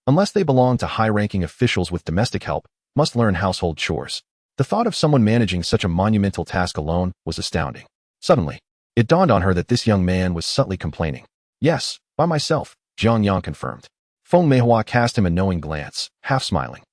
Unless they belong to high-ranking officials with domestic help, must learn household chores. The thought of someone managing such a monumental task alone was astounding. Suddenly, it dawned on her that this young man was subtly complaining. Yes, by myself, Jiang Yang confirmed. Feng Meihua cast him a knowing glance, half smiling.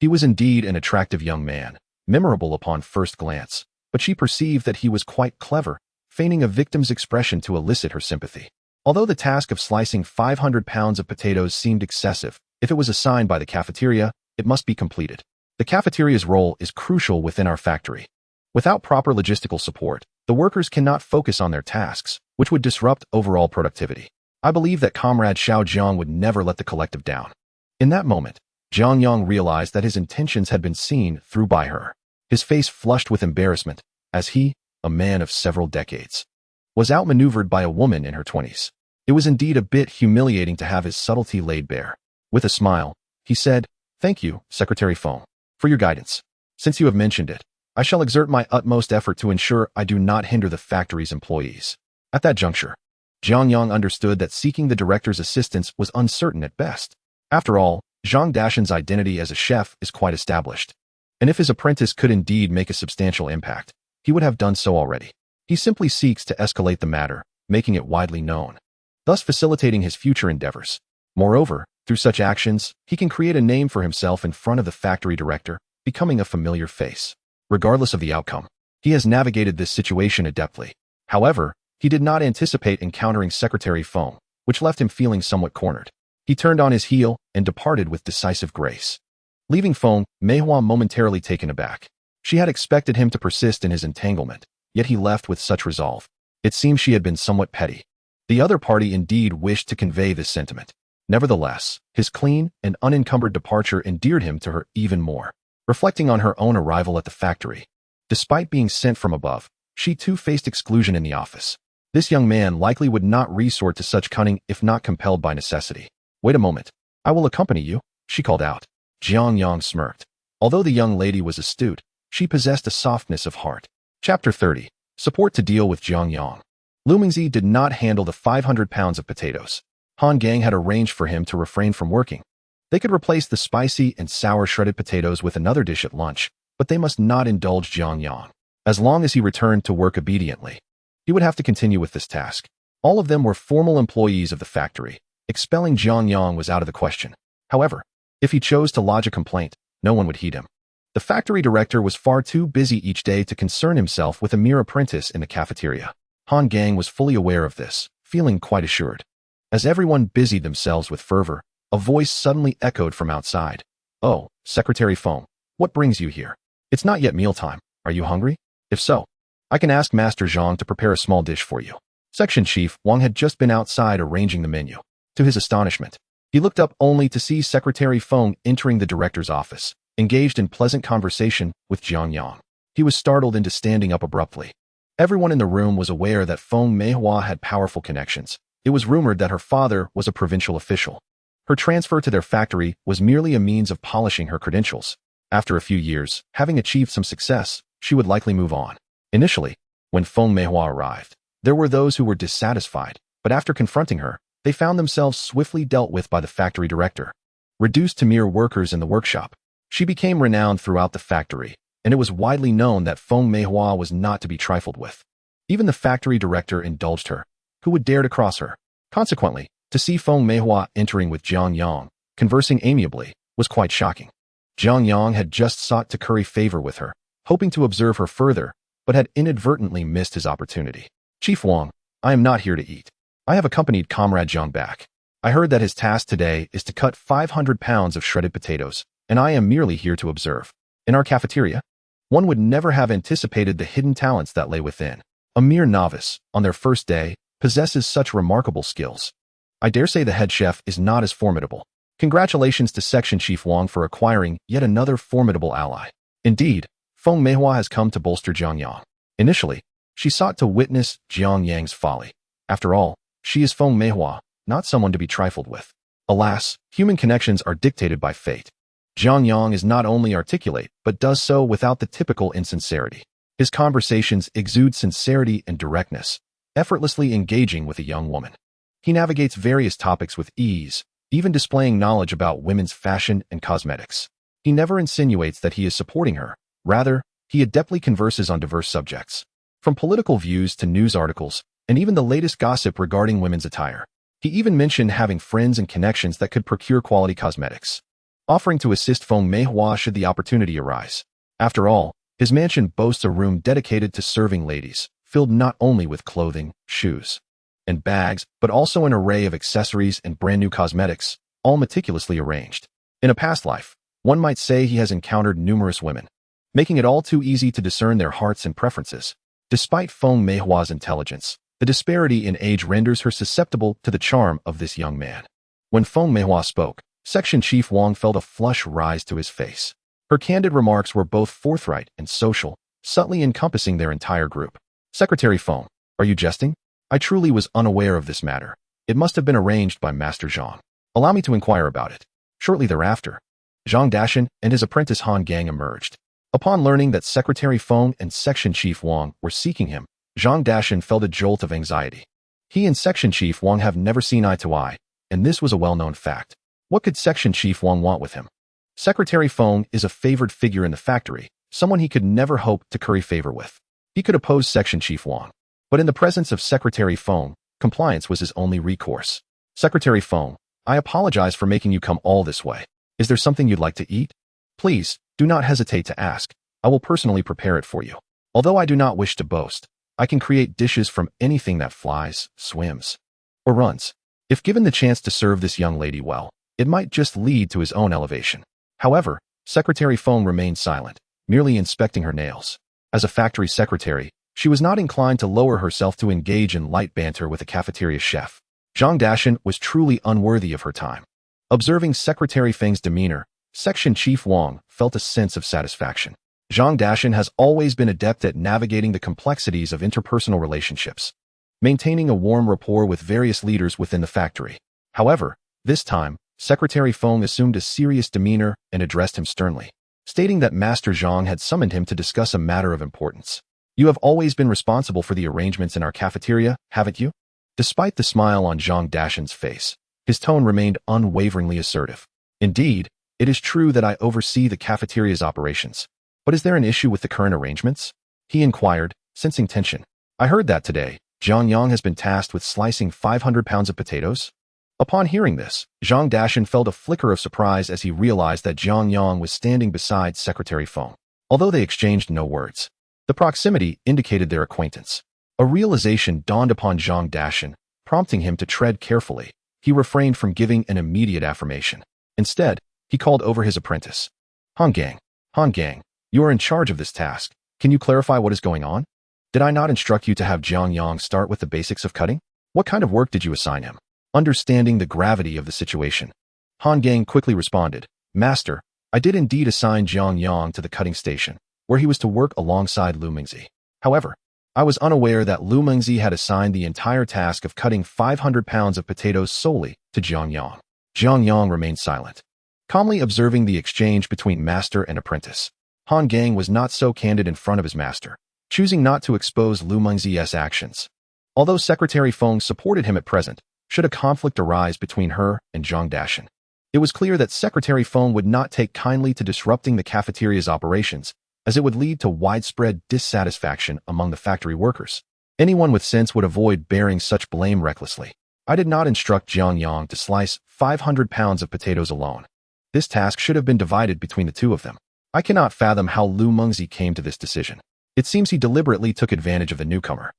He was indeed an attractive young man, memorable upon first glance, but she perceived that he was quite clever, feigning a victim's expression to elicit her sympathy. Although the task of slicing 500 pounds of potatoes seemed excessive, if it was assigned by the cafeteria, it must be completed. The cafeteria's role is crucial within our factory. Without proper logistical support, the workers cannot focus on their tasks, which would disrupt overall productivity. I believe that Comrade Xiao Zhang would never let the collective down. In that moment, Jiang Yang realized that his intentions had been seen through by her. His face flushed with embarrassment, as he, a man of several decades, was outmaneuvered by a woman in her 20s. It was indeed a bit humiliating to have his subtlety laid bare. With a smile, he said, "Thank you, Secretary Feng, for your guidance. Since you have mentioned it, I shall exert my utmost effort to ensure I do not hinder the factory's employees." At that juncture, Jiang Yang understood that seeking the director's assistance was uncertain at best. After all, Zhang Dashan's identity as a chef is quite established. And if his apprentice could indeed make a substantial impact, he would have done so already. He simply seeks to escalate the matter, making it widely known, thus facilitating his future endeavors. Moreover, through such actions, he can create a name for himself in front of the factory director, becoming a familiar face. Regardless of the outcome, he has navigated this situation adeptly. However, he did not anticipate encountering Secretary Feng, which left him feeling somewhat cornered. He turned on his heel and departed with decisive grace, leaving Feng Meihua momentarily taken aback. She had expected him to persist in his entanglement, yet he left with such resolve. It seemed she had been somewhat petty. The other party indeed wished to convey this sentiment. Nevertheless, his clean and unencumbered departure endeared him to her even more. Reflecting on her own arrival at the factory, despite being sent from above, she too faced exclusion in the office. This young man likely would not resort to such cunning if not compelled by necessity. "Wait a moment. I will accompany you," she called out. Jiang Yang smirked. Although the young lady was astute, she possessed a softness of heart. Chapter 30. Support to deal with Jiang Yang. Liu Meifeng did not handle the 500 pounds of potatoes. Han Gang had arranged for him to refrain from working. They could replace the spicy and sour shredded potatoes with another dish at lunch, but they must not indulge Jiang Yang. As long as he returned to work obediently, he would have to continue with this task. All of them were formal employees of the factory. Expelling Jiang Yang was out of the question. However, if he chose to lodge a complaint, no one would heed him. The factory director was far too busy each day to concern himself with a mere apprentice in the cafeteria. Han Gang was fully aware of this, feeling quite assured. As everyone busied themselves with fervor, a voice suddenly echoed from outside. "Oh, Secretary Feng, what brings you here? It's not yet mealtime. Are you hungry? If so, I can ask Master Zhang to prepare a small dish for you." Section Chief Wang had just been outside arranging the menu. To his astonishment, he looked up only to see Secretary Feng entering the director's office, engaged in pleasant conversation with Jiang Yang. He was startled into standing up abruptly. Everyone in the room was aware that Feng Meihua had powerful connections. It was rumored that her father was a provincial official. Her transfer to their factory was merely a means of polishing her credentials. After a few years, having achieved some success, she would likely move on. Initially, when Feng Meihua arrived, there were those who were dissatisfied, but after confronting her, they found themselves swiftly dealt with by the factory director. Reduced to mere workers in the workshop, she became renowned throughout the factory, and it was widely known that Feng Meihua was not to be trifled with. Even the factory director indulged her. Who would dare to cross her? Consequently, to see Feng Meihua entering with Jiang Yang, conversing amiably, was quite shocking. Jiang Yang had just sought to curry favor with her, hoping to observe her further, but had inadvertently missed his opportunity. "Chief Wang, I am not here to eat. I have accompanied Comrade Zhang back. I heard that his task today is to cut 500 pounds of shredded potatoes, and I am merely here to observe. In our cafeteria, one would never have anticipated the hidden talents that lay within. A mere novice, on their first day, possesses such remarkable skills. I dare say the head chef is not as formidable. Congratulations to Section Chief Wang for acquiring yet another formidable ally. Indeed, Feng Meihua has come to bolster Jiang Yang. Initially, she sought to witness Jiang Yang's folly. After all, she is Feng Meihua, not someone to be trifled with. Alas, human connections are dictated by fate. Jiang Yang is not only articulate, but does so without the typical insincerity. His conversations exude sincerity and directness, effortlessly engaging with a young woman. He navigates various topics with ease, even displaying knowledge about women's fashion and cosmetics. He never insinuates that he is supporting her. Rather, he adeptly converses on diverse subjects, from political views to news articles, and even the latest gossip regarding women's attire. He even mentioned having friends and connections that could procure quality cosmetics, offering to assist Feng Meihua should the opportunity arise. After all, his mansion boasts a room dedicated to serving ladies, filled not only with clothing, shoes, and bags, but also an array of accessories and brand-new cosmetics, all meticulously arranged. In a past life, one might say he has encountered numerous women, making it all too easy to discern their hearts and preferences. Despite Feng Meihua's intelligence, the disparity in age renders her susceptible to the charm of this young man. When Feng Meihua spoke, Section Chief Wang felt a flush rise to his face. Her candid remarks were both forthright and social, subtly encompassing their entire group. Secretary Feng, are you jesting? I truly was unaware of this matter. It must have been arranged by Master Jiang. Allow me to inquire about it. Shortly thereafter, Zhang Dashan and his apprentice Han Gang emerged. Upon learning that Secretary Feng and Section Chief Wang were seeking him, Jiang Dashan felt a jolt of anxiety. He and Section Chief Wang have never seen eye to eye, and this was a well-known fact. What could Section Chief Wang want with him? Secretary Feng is a favored figure in the factory, someone he could never hope to curry favor with. He could oppose Section Chief Wang, but in the presence of Secretary Feng, compliance was his only recourse. Secretary Feng, I apologize for making you come all this way. Is there something you'd like to eat? Please, do not hesitate to ask. I will personally prepare it for you. Although I do not wish to boast, I can create dishes from anything that flies, swims, or runs. If given the chance to serve this young lady well, it might just lead to his own elevation. However, Secretary Feng remained silent, merely inspecting her nails. As a factory secretary, she was not inclined to lower herself to engage in light banter with a cafeteria chef. Zhang Dashan was truly unworthy of her time. Observing Secretary Feng's demeanor, Section Chief Wang felt a sense of satisfaction. Jiang Dashan has always been adept at navigating the complexities of interpersonal relationships, maintaining a warm rapport with various leaders within the factory. However, this time, Secretary Feng assumed a serious demeanor and addressed him sternly, stating that Master Jiang had summoned him to discuss a matter of importance. You have always been responsible for the arrangements in our cafeteria, haven't you? Despite the smile on Jiang Dashan's face, his tone remained unwaveringly assertive. Indeed, it is true that I oversee the cafeteria's operations. But is there an issue with the current arrangements? He inquired, sensing tension. I heard that today, Jiang Yang has been tasked with slicing 500 pounds of potatoes. Upon hearing this, Zhang Dashan felt a flicker of surprise as he realized that Jiang Yang was standing beside Secretary Feng. Although they exchanged no words, the proximity indicated their acquaintance. A realization dawned upon Zhang Dashan, prompting him to tread carefully. He refrained from giving an immediate affirmation. Instead, he called over his apprentice. Han Gang, you are in charge of this task. Can you clarify what is going on? Did I not instruct you to have Jiang Yang start with the basics of cutting? What kind of work did you assign him? Understanding the gravity of the situation, Han Gang quickly responded, Master, I did indeed assign Jiang Yang to the cutting station, where he was to work alongside Liu Meifeng. However, I was unaware that Liu Meifeng had assigned the entire task of cutting 500 pounds of potatoes solely to Jiang Yang. Jiang Yang remained silent, calmly observing the exchange between master and apprentice. Han Gang was not so candid in front of his master, choosing not to expose Liu Meifeng's actions. Although Secretary Feng supported him at present, should a conflict arise between her and Zhang Dashan, it was clear that Secretary Feng would not take kindly to disrupting the cafeteria's operations, as it would lead to widespread dissatisfaction among the factory workers. Anyone with sense would avoid bearing such blame recklessly. I did not instruct Jiang Yang to slice 500 pounds of potatoes alone. This task should have been divided between the two of them. I cannot fathom how Liu Meifeng came to this decision. It seems he deliberately took advantage of the newcomer.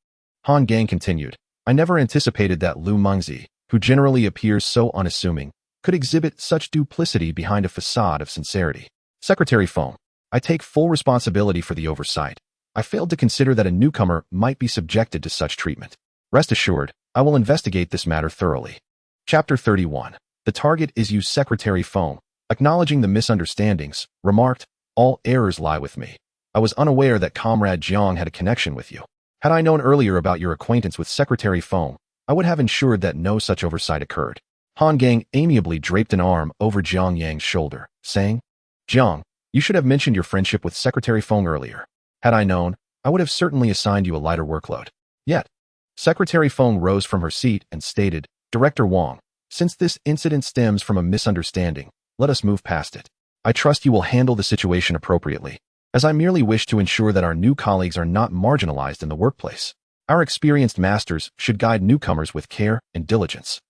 Han Gang continued, I never anticipated that Liu Meifeng, who generally appears so unassuming, could exhibit such duplicity behind a facade of sincerity. Secretary Feng, I take full responsibility for the oversight. I failed to consider that a newcomer might be subjected to such treatment. Rest assured, I will investigate this matter thoroughly. Chapter 31. The target is you. Secretary Feng, acknowledging the misunderstandings, remarked, all errors lie with me. I was unaware that Comrade Jiang had a connection with you. Had I known earlier about your acquaintance with Secretary Feng, I would have ensured that no such oversight occurred. Han Gang amiably draped an arm over Jiang Yang's shoulder, saying, Jiang, you should have mentioned your friendship with Secretary Feng earlier. Had I known, I would have certainly assigned you a lighter workload. Yet, Secretary Feng rose from her seat and stated, Director Wang, since this incident stems from a misunderstanding, let us move past it. I trust you will handle the situation appropriately, as I merely wish to ensure that our new colleagues are not marginalized in the workplace. Our experienced masters should guide newcomers with care and diligence.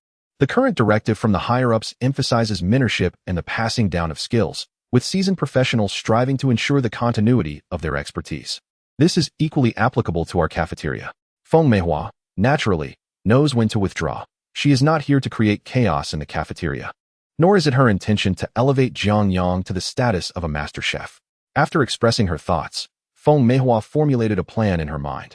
The current directive from the higher-ups emphasizes mentorship and the passing down of skills, with seasoned professionals striving to ensure the continuity of their expertise. This is equally applicable to our cafeteria. Feng Meihua, naturally, knows when to withdraw. She is not here to create chaos in the cafeteria. Nor is it her intention to elevate Jiang Yang to the status of a master chef. After expressing her thoughts, Feng Meihua formulated a plan in her mind.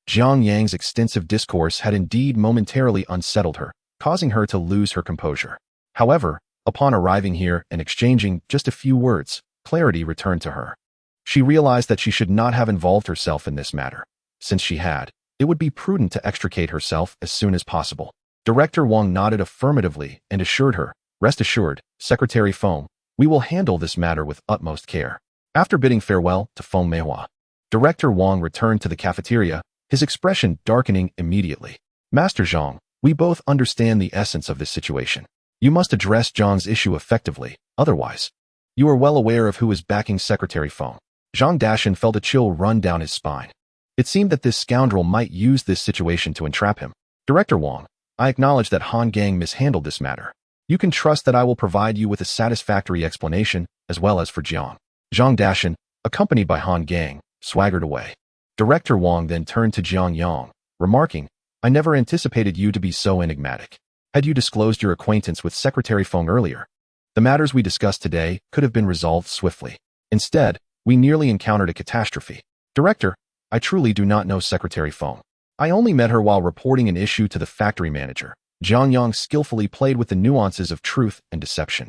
Jiang Yang's extensive discourse had indeed momentarily unsettled her, causing her to lose her composure. However, upon arriving here and exchanging just a few words, clarity returned to her. She realized that she should not have involved herself in this matter. Since she had, it would be prudent to extricate herself as soon as possible. Director Wang nodded affirmatively and assured her, Rest assured, Secretary Feng, we will handle this matter with utmost care. After bidding farewell to Feng Meihua, Director Wang returned to the cafeteria, his expression darkening immediately. Master Zhang, we both understand the essence of this situation. You must address Zhang's issue effectively, otherwise. You are well aware of who is backing Secretary Feng. Zhang Dashan felt a chill run down his spine. It seemed that this scoundrel might use this situation to entrap him. Director Wang, I acknowledge that Han Gang mishandled this matter. You can trust that I will provide you with a satisfactory explanation, as well as for Jiang. Zhang Dashan, accompanied by Han Gang, swaggered away. Director Wang then turned to Jiang Yang, remarking, I never anticipated you to be so enigmatic. Had you disclosed your acquaintance with Secretary Feng earlier, the matters we discussed today could have been resolved swiftly. Instead, we nearly encountered a catastrophe. Director, I truly do not know Secretary Feng. I only met her while reporting an issue to the factory manager. Jiang Yang skillfully played with the nuances of truth and deception.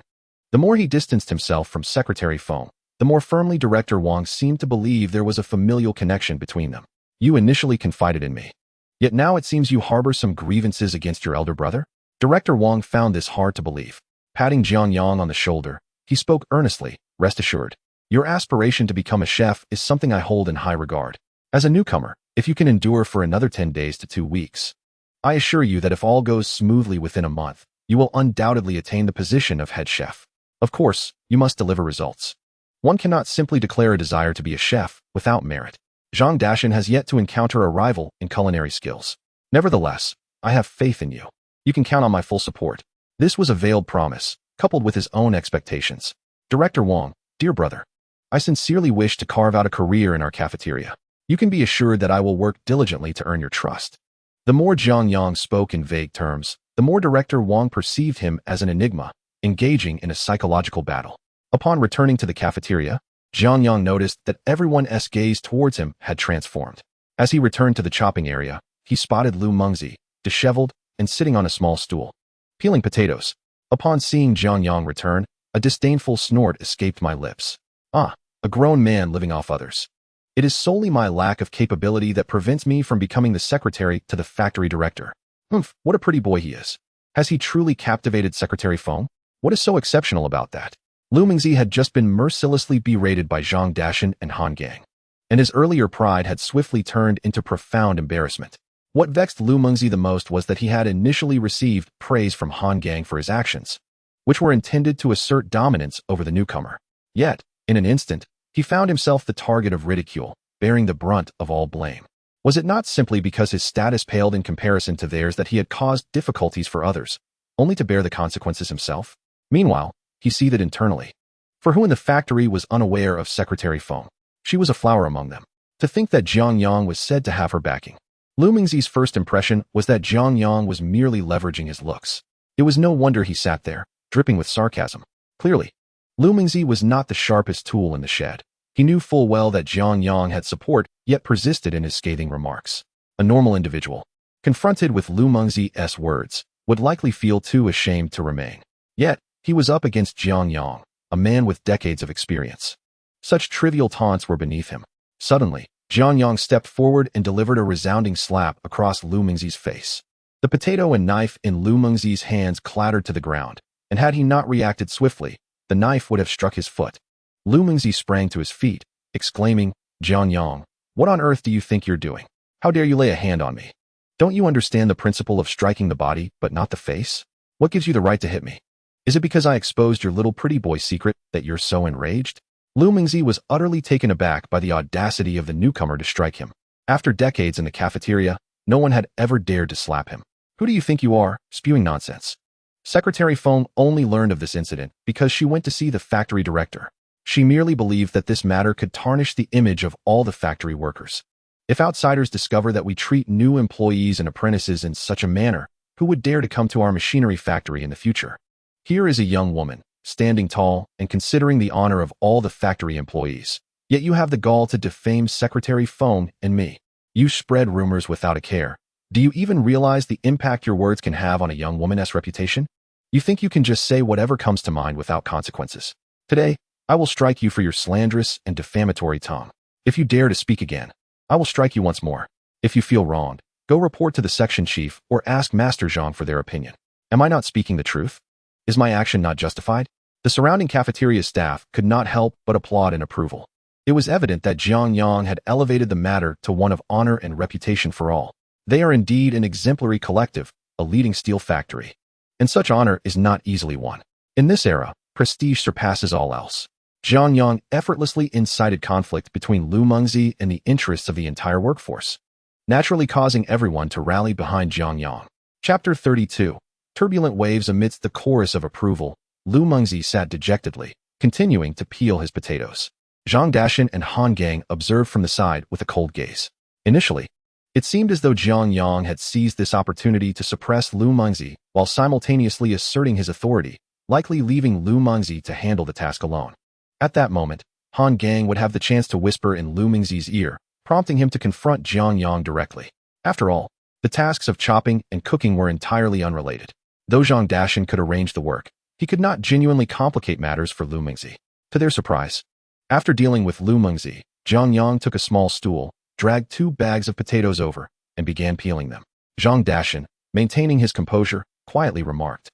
The more he distanced himself from Secretary Feng, the more firmly Director Wang seemed to believe there was a familial connection between them. You initially confided in me. Yet now it seems you harbor some grievances against your elder brother? Director Wang found this hard to believe. Patting Jiang Yang on the shoulder, he spoke earnestly, Rest assured. Your aspiration to become a chef is something I hold in high regard. As a newcomer, if you can endure for another 10 days to 2 weeks, I assure you that if all goes smoothly within a month, you will undoubtedly attain the position of head chef. Of course, you must deliver results. One cannot simply declare a desire to be a chef without merit. Zhang Dashan has yet to encounter a rival in culinary skills. Nevertheless, I have faith in you. You can count on my full support. This was a veiled promise, coupled with his own expectations. Director Wang, dear brother, I sincerely wish to carve out a career in our cafeteria. You can be assured that I will work diligently to earn your trust. The more Jiang Yang spoke in vague terms, the more Director Wang perceived him as an enigma, engaging in a psychological battle. Upon returning to the cafeteria, Jiang Yang noticed that everyone's gaze towards him had transformed. As he returned to the chopping area, he spotted Liu Meifeng, disheveled and sitting on a small stool, peeling potatoes. Upon seeing Jiang Yang return, a disdainful snort escaped my lips. Ah, a grown man living off others. It is solely my lack of capability that prevents me from becoming the secretary to the factory director. What a pretty boy he is. Has he truly captivated Secretary Feng? What is so exceptional about that? Liu Meifeng had just been mercilessly berated by Zhang Dashan and Han Gang, and his earlier pride had swiftly turned into profound embarrassment. What vexed Liu Meifeng the most was that he had initially received praise from Han Gang for his actions, which were intended to assert dominance over the newcomer. Yet, in an instant, he found himself the target of ridicule, bearing the brunt of all blame. Was it not simply because his status paled in comparison to theirs that he had caused difficulties for others, only to bear the consequences himself? Meanwhile, he seethed internally. For who in the factory was unaware of Secretary Feng? She was a flower among them. To think that Jiang Yang was said to have her backing. Liu Meifeng's first impression was that Jiang Yang was merely leveraging his looks. It was no wonder he sat there, dripping with sarcasm. Clearly, Liu Meifeng was not the sharpest tool in the shed. He knew full well that Jiang Yang had support, yet persisted in his scathing remarks. A normal individual, confronted with Liu Meifeng's words, would likely feel too ashamed to remain. Yet, he was up against Jiang Yang, a man with decades of experience. Such trivial taunts were beneath him. Suddenly, Jiang Yang stepped forward and delivered a resounding slap across Liu Mengzi's face. The potato and knife in Liu Mengzi's hands clattered to the ground, and had he not reacted swiftly, the knife would have struck his foot. Liu Mengzi sprang to his feet, exclaiming, "Jiang Yang, what on earth do you think you're doing? How dare you lay a hand on me? Don't you understand the principle of striking the body but not the face? What gives you the right to hit me? Is it because I exposed your little pretty boy secret that you're so enraged?" Liu Mengzi was utterly taken aback by the audacity of the newcomer to strike him. After decades in the cafeteria, no one had ever dared to slap him. "Who do you think you are, spewing nonsense?" Secretary Feng only learned of this incident because she went to see the factory director. She merely believed that this matter could tarnish the image of all the factory workers. If outsiders discover that we treat new employees and apprentices in such a manner, who would dare to come to our machinery factory in the future? Here is a young woman, standing tall and considering the honor of all the factory employees. Yet you have the gall to defame Secretary Feng and me. You spread rumors without a care. Do you even realize the impact your words can have on a young woman's reputation? You think you can just say whatever comes to mind without consequences. Today, I will strike you for your slanderous and defamatory tongue. If you dare to speak again, I will strike you once more. If you feel wronged, go report to the section chief or ask Master Zhang for their opinion. Am I not speaking the truth? Is my action not justified? The surrounding cafeteria staff could not help but applaud in approval. It was evident that Jiang Yang had elevated the matter to one of honor and reputation for all. They are indeed an exemplary collective, a leading steel factory. And such honor is not easily won. In this era, prestige surpasses all else. Jiang Yang effortlessly incited conflict between Liu Mengzi and the interests of the entire workforce, naturally causing everyone to rally behind Jiang Yang. Chapter 32. Turbulent waves amidst the chorus of approval, Liu Mengzi sat dejectedly, continuing to peel his potatoes. Zhang Dashan and Han Gang observed from the side with a cold gaze. Initially, it seemed as though Jiang Yang had seized this opportunity to suppress Liu Mengzi while simultaneously asserting his authority, likely leaving Liu Mengzi to handle the task alone. At that moment, Han Gang would have the chance to whisper in Liu Mengzi's ear, prompting him to confront Jiang Yang directly. After all, the tasks of chopping and cooking were entirely unrelated. Though Zhang Dashan could arrange the work, he could not genuinely complicate matters for Liu Mengzi. To their surprise, after dealing with Liu Mengzi, Jiang Yang took a small stool, dragged 2 bags of potatoes over, and began peeling them. Zhang Dashan, maintaining his composure, quietly remarked,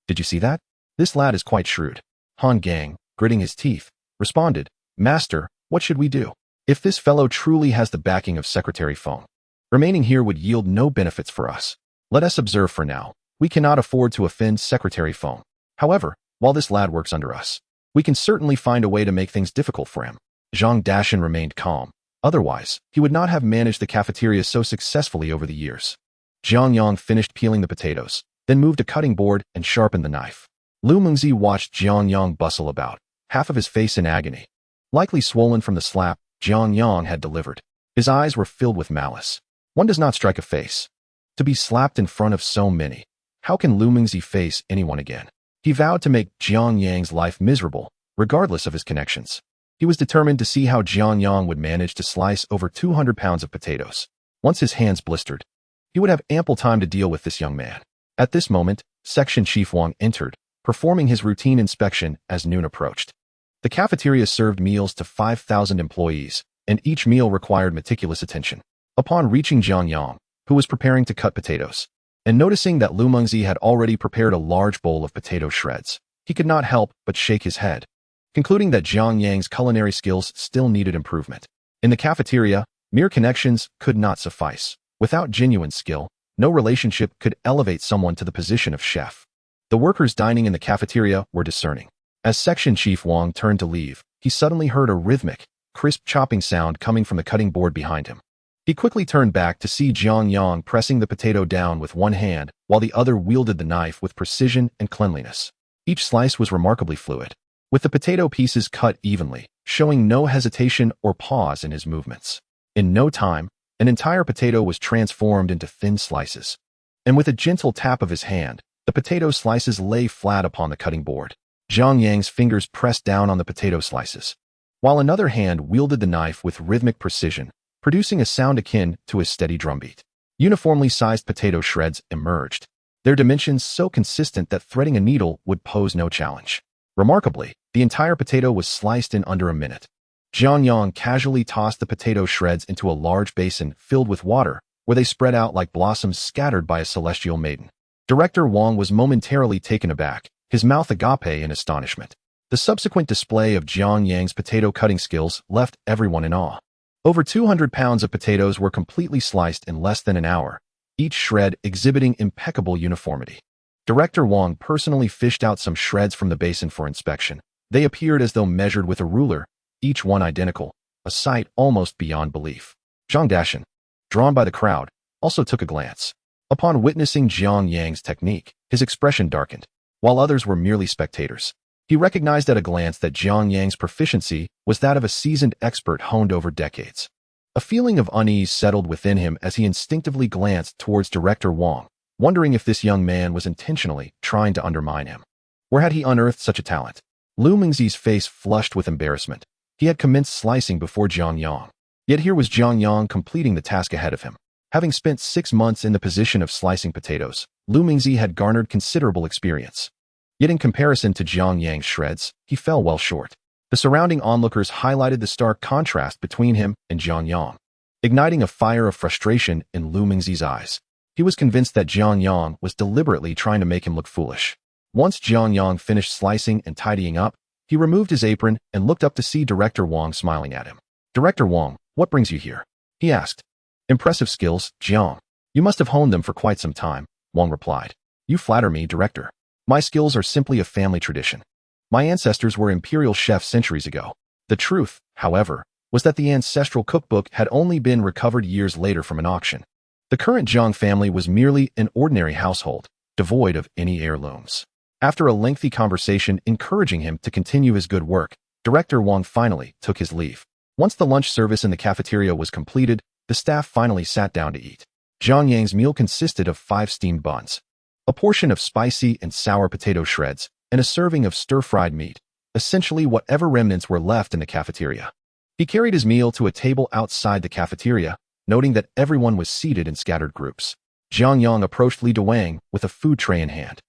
"Did you see that? This lad is quite shrewd." Han Gang, gritting his teeth, responded, "Master, what should we do? If this fellow truly has the backing of Secretary Feng, remaining here would yield no benefits for us. Let us observe for now. We cannot afford to offend Secretary Feng. However, while this lad works under us, we can certainly find a way to make things difficult for him." Zhang Dashan remained calm. Otherwise, he would not have managed the cafeteria so successfully over the years. Jiang Yang finished peeling the potatoes, then moved a cutting board and sharpened the knife. Liu Mengzi watched Jiang Yang bustle about, half of his face in agony, likely swollen from the slap Jiang Yang had delivered. His eyes were filled with malice. One does not strike a face to be slapped in front of so many. How can Liu Mengzi face anyone again? He vowed to make Jiang Yang's life miserable, regardless of his connections. He was determined to see how Jiang Yang would manage to slice over 200 pounds of potatoes. Once his hands blistered, he would have ample time to deal with this young man. At this moment, Section Chief Wang entered, performing his routine inspection as noon approached. The cafeteria served meals to 5,000 employees, and each meal required meticulous attention. Upon reaching Jiang Yang, who was preparing to cut potatoes, and noticing that Liu Mengzi had already prepared a large bowl of potato shreds, he could not help but shake his head, concluding that Jiang Yang's culinary skills still needed improvement. In the cafeteria, mere connections could not suffice. Without genuine skill, no relationship could elevate someone to the position of chef. The workers dining in the cafeteria were discerning. As Section Chief Wang turned to leave, he suddenly heard a rhythmic, crisp chopping sound coming from the cutting board behind him. He quickly turned back to see Jiang Yang pressing the potato down with one hand while the other wielded the knife with precision and cleanliness. Each slice was remarkably fluid, with the potato pieces cut evenly, showing no hesitation or pause in his movements. In no time, an entire potato was transformed into thin slices, and with a gentle tap of his hand, the potato slices lay flat upon the cutting board. Jiang Yang's fingers pressed down on the potato slices, while another hand wielded the knife with rhythmic precision, producing a sound akin to a steady drumbeat. Uniformly sized potato shreds emerged, their dimensions so consistent that threading a needle would pose no challenge. Remarkably, the entire potato was sliced in under a minute. Jiang Yang casually tossed the potato shreds into a large basin filled with water, where they spread out like blossoms scattered by a celestial maiden. Director Wang was momentarily taken aback, his mouth agape in astonishment. The subsequent display of Jiang Yang's potato cutting skills left everyone in awe. Over 200 pounds of potatoes were completely sliced in less than an hour, each shred exhibiting impeccable uniformity. Director Wang personally fished out some shreds from the basin for inspection. They appeared as though measured with a ruler, each one identical, a sight almost beyond belief. Zhang Dashan, drawn by the crowd, also took a glance. Upon witnessing Jiang Yang's technique, his expression darkened, while others were merely spectators. He recognized at a glance that Jiang Yang's proficiency was that of a seasoned expert honed over decades. A feeling of unease settled within him as he instinctively glanced towards Director Wang, wondering if this young man was intentionally trying to undermine him. Where had he unearthed such a talent? Liu Meifeng's face flushed with embarrassment. He had commenced slicing before Jiang Yang. Yet here was Jiang Yang completing the task ahead of him. Having spent 6 months in the position of slicing potatoes, Liu Meifeng had garnered considerable experience. Yet in comparison to Jiang Yang's shreds, he fell well short. The surrounding onlookers highlighted the stark contrast between him and Jiang Yang, igniting a fire of frustration in Liu Meifeng's eyes. He was convinced that Jiang Yang was deliberately trying to make him look foolish. Once Jiang Yang finished slicing and tidying up, he removed his apron and looked up to see Director Wang smiling at him. "Director Wang, what brings you here?" he asked. "Impressive skills, Jiang. You must have honed them for quite some time," Wang replied. "You flatter me, Director. My skills are simply a family tradition. My ancestors were imperial chefs centuries ago." The truth, however, was that the ancestral cookbook had only been recovered years later from an auction. The current Jiang family was merely an ordinary household, devoid of any heirlooms. After a lengthy conversation encouraging him to continue his good work, Director Wang finally took his leave. Once the lunch service in the cafeteria was completed, the staff finally sat down to eat. Jiang Yang's meal consisted of 5 steamed buns, a portion of spicy and sour potato shreds, and a serving of stir-fried meat, essentially whatever remnants were left in the cafeteria. He carried his meal to a table outside the cafeteria, noting that everyone was seated in scattered groups. Jiang Yang approached Li Duwang with a food tray in hand.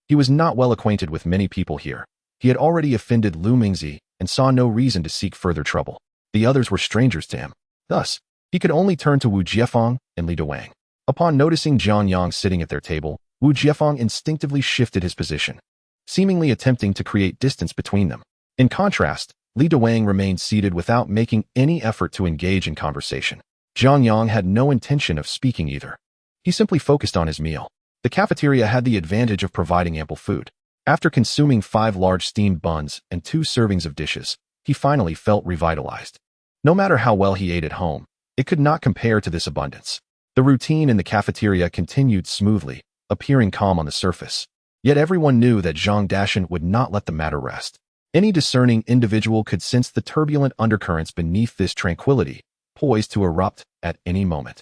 He was not well acquainted with many people here. He had already offended Liu Meifeng and saw no reason to seek further trouble. The others were strangers to him. Thus, he could only turn to Wu Jiefeng and Li Duwang. Upon noticing Jiang Yang sitting at their table, Wu Jiefeng instinctively shifted his position, seemingly attempting to create distance between them. In contrast, Li Duwang remained seated without making any effort to engage in conversation. Jiang Yang had no intention of speaking either. He simply focused on his meal. The cafeteria had the advantage of providing ample food. After consuming 5 large steamed buns and 2 servings of dishes, he finally felt revitalized. No matter how well he ate at home, it could not compare to this abundance. The routine in the cafeteria continued smoothly, appearing calm on the surface. Yet everyone knew that Zhang Dashan would not let the matter rest. Any discerning individual could sense the turbulent undercurrents beneath this tranquility, poised to erupt at any moment.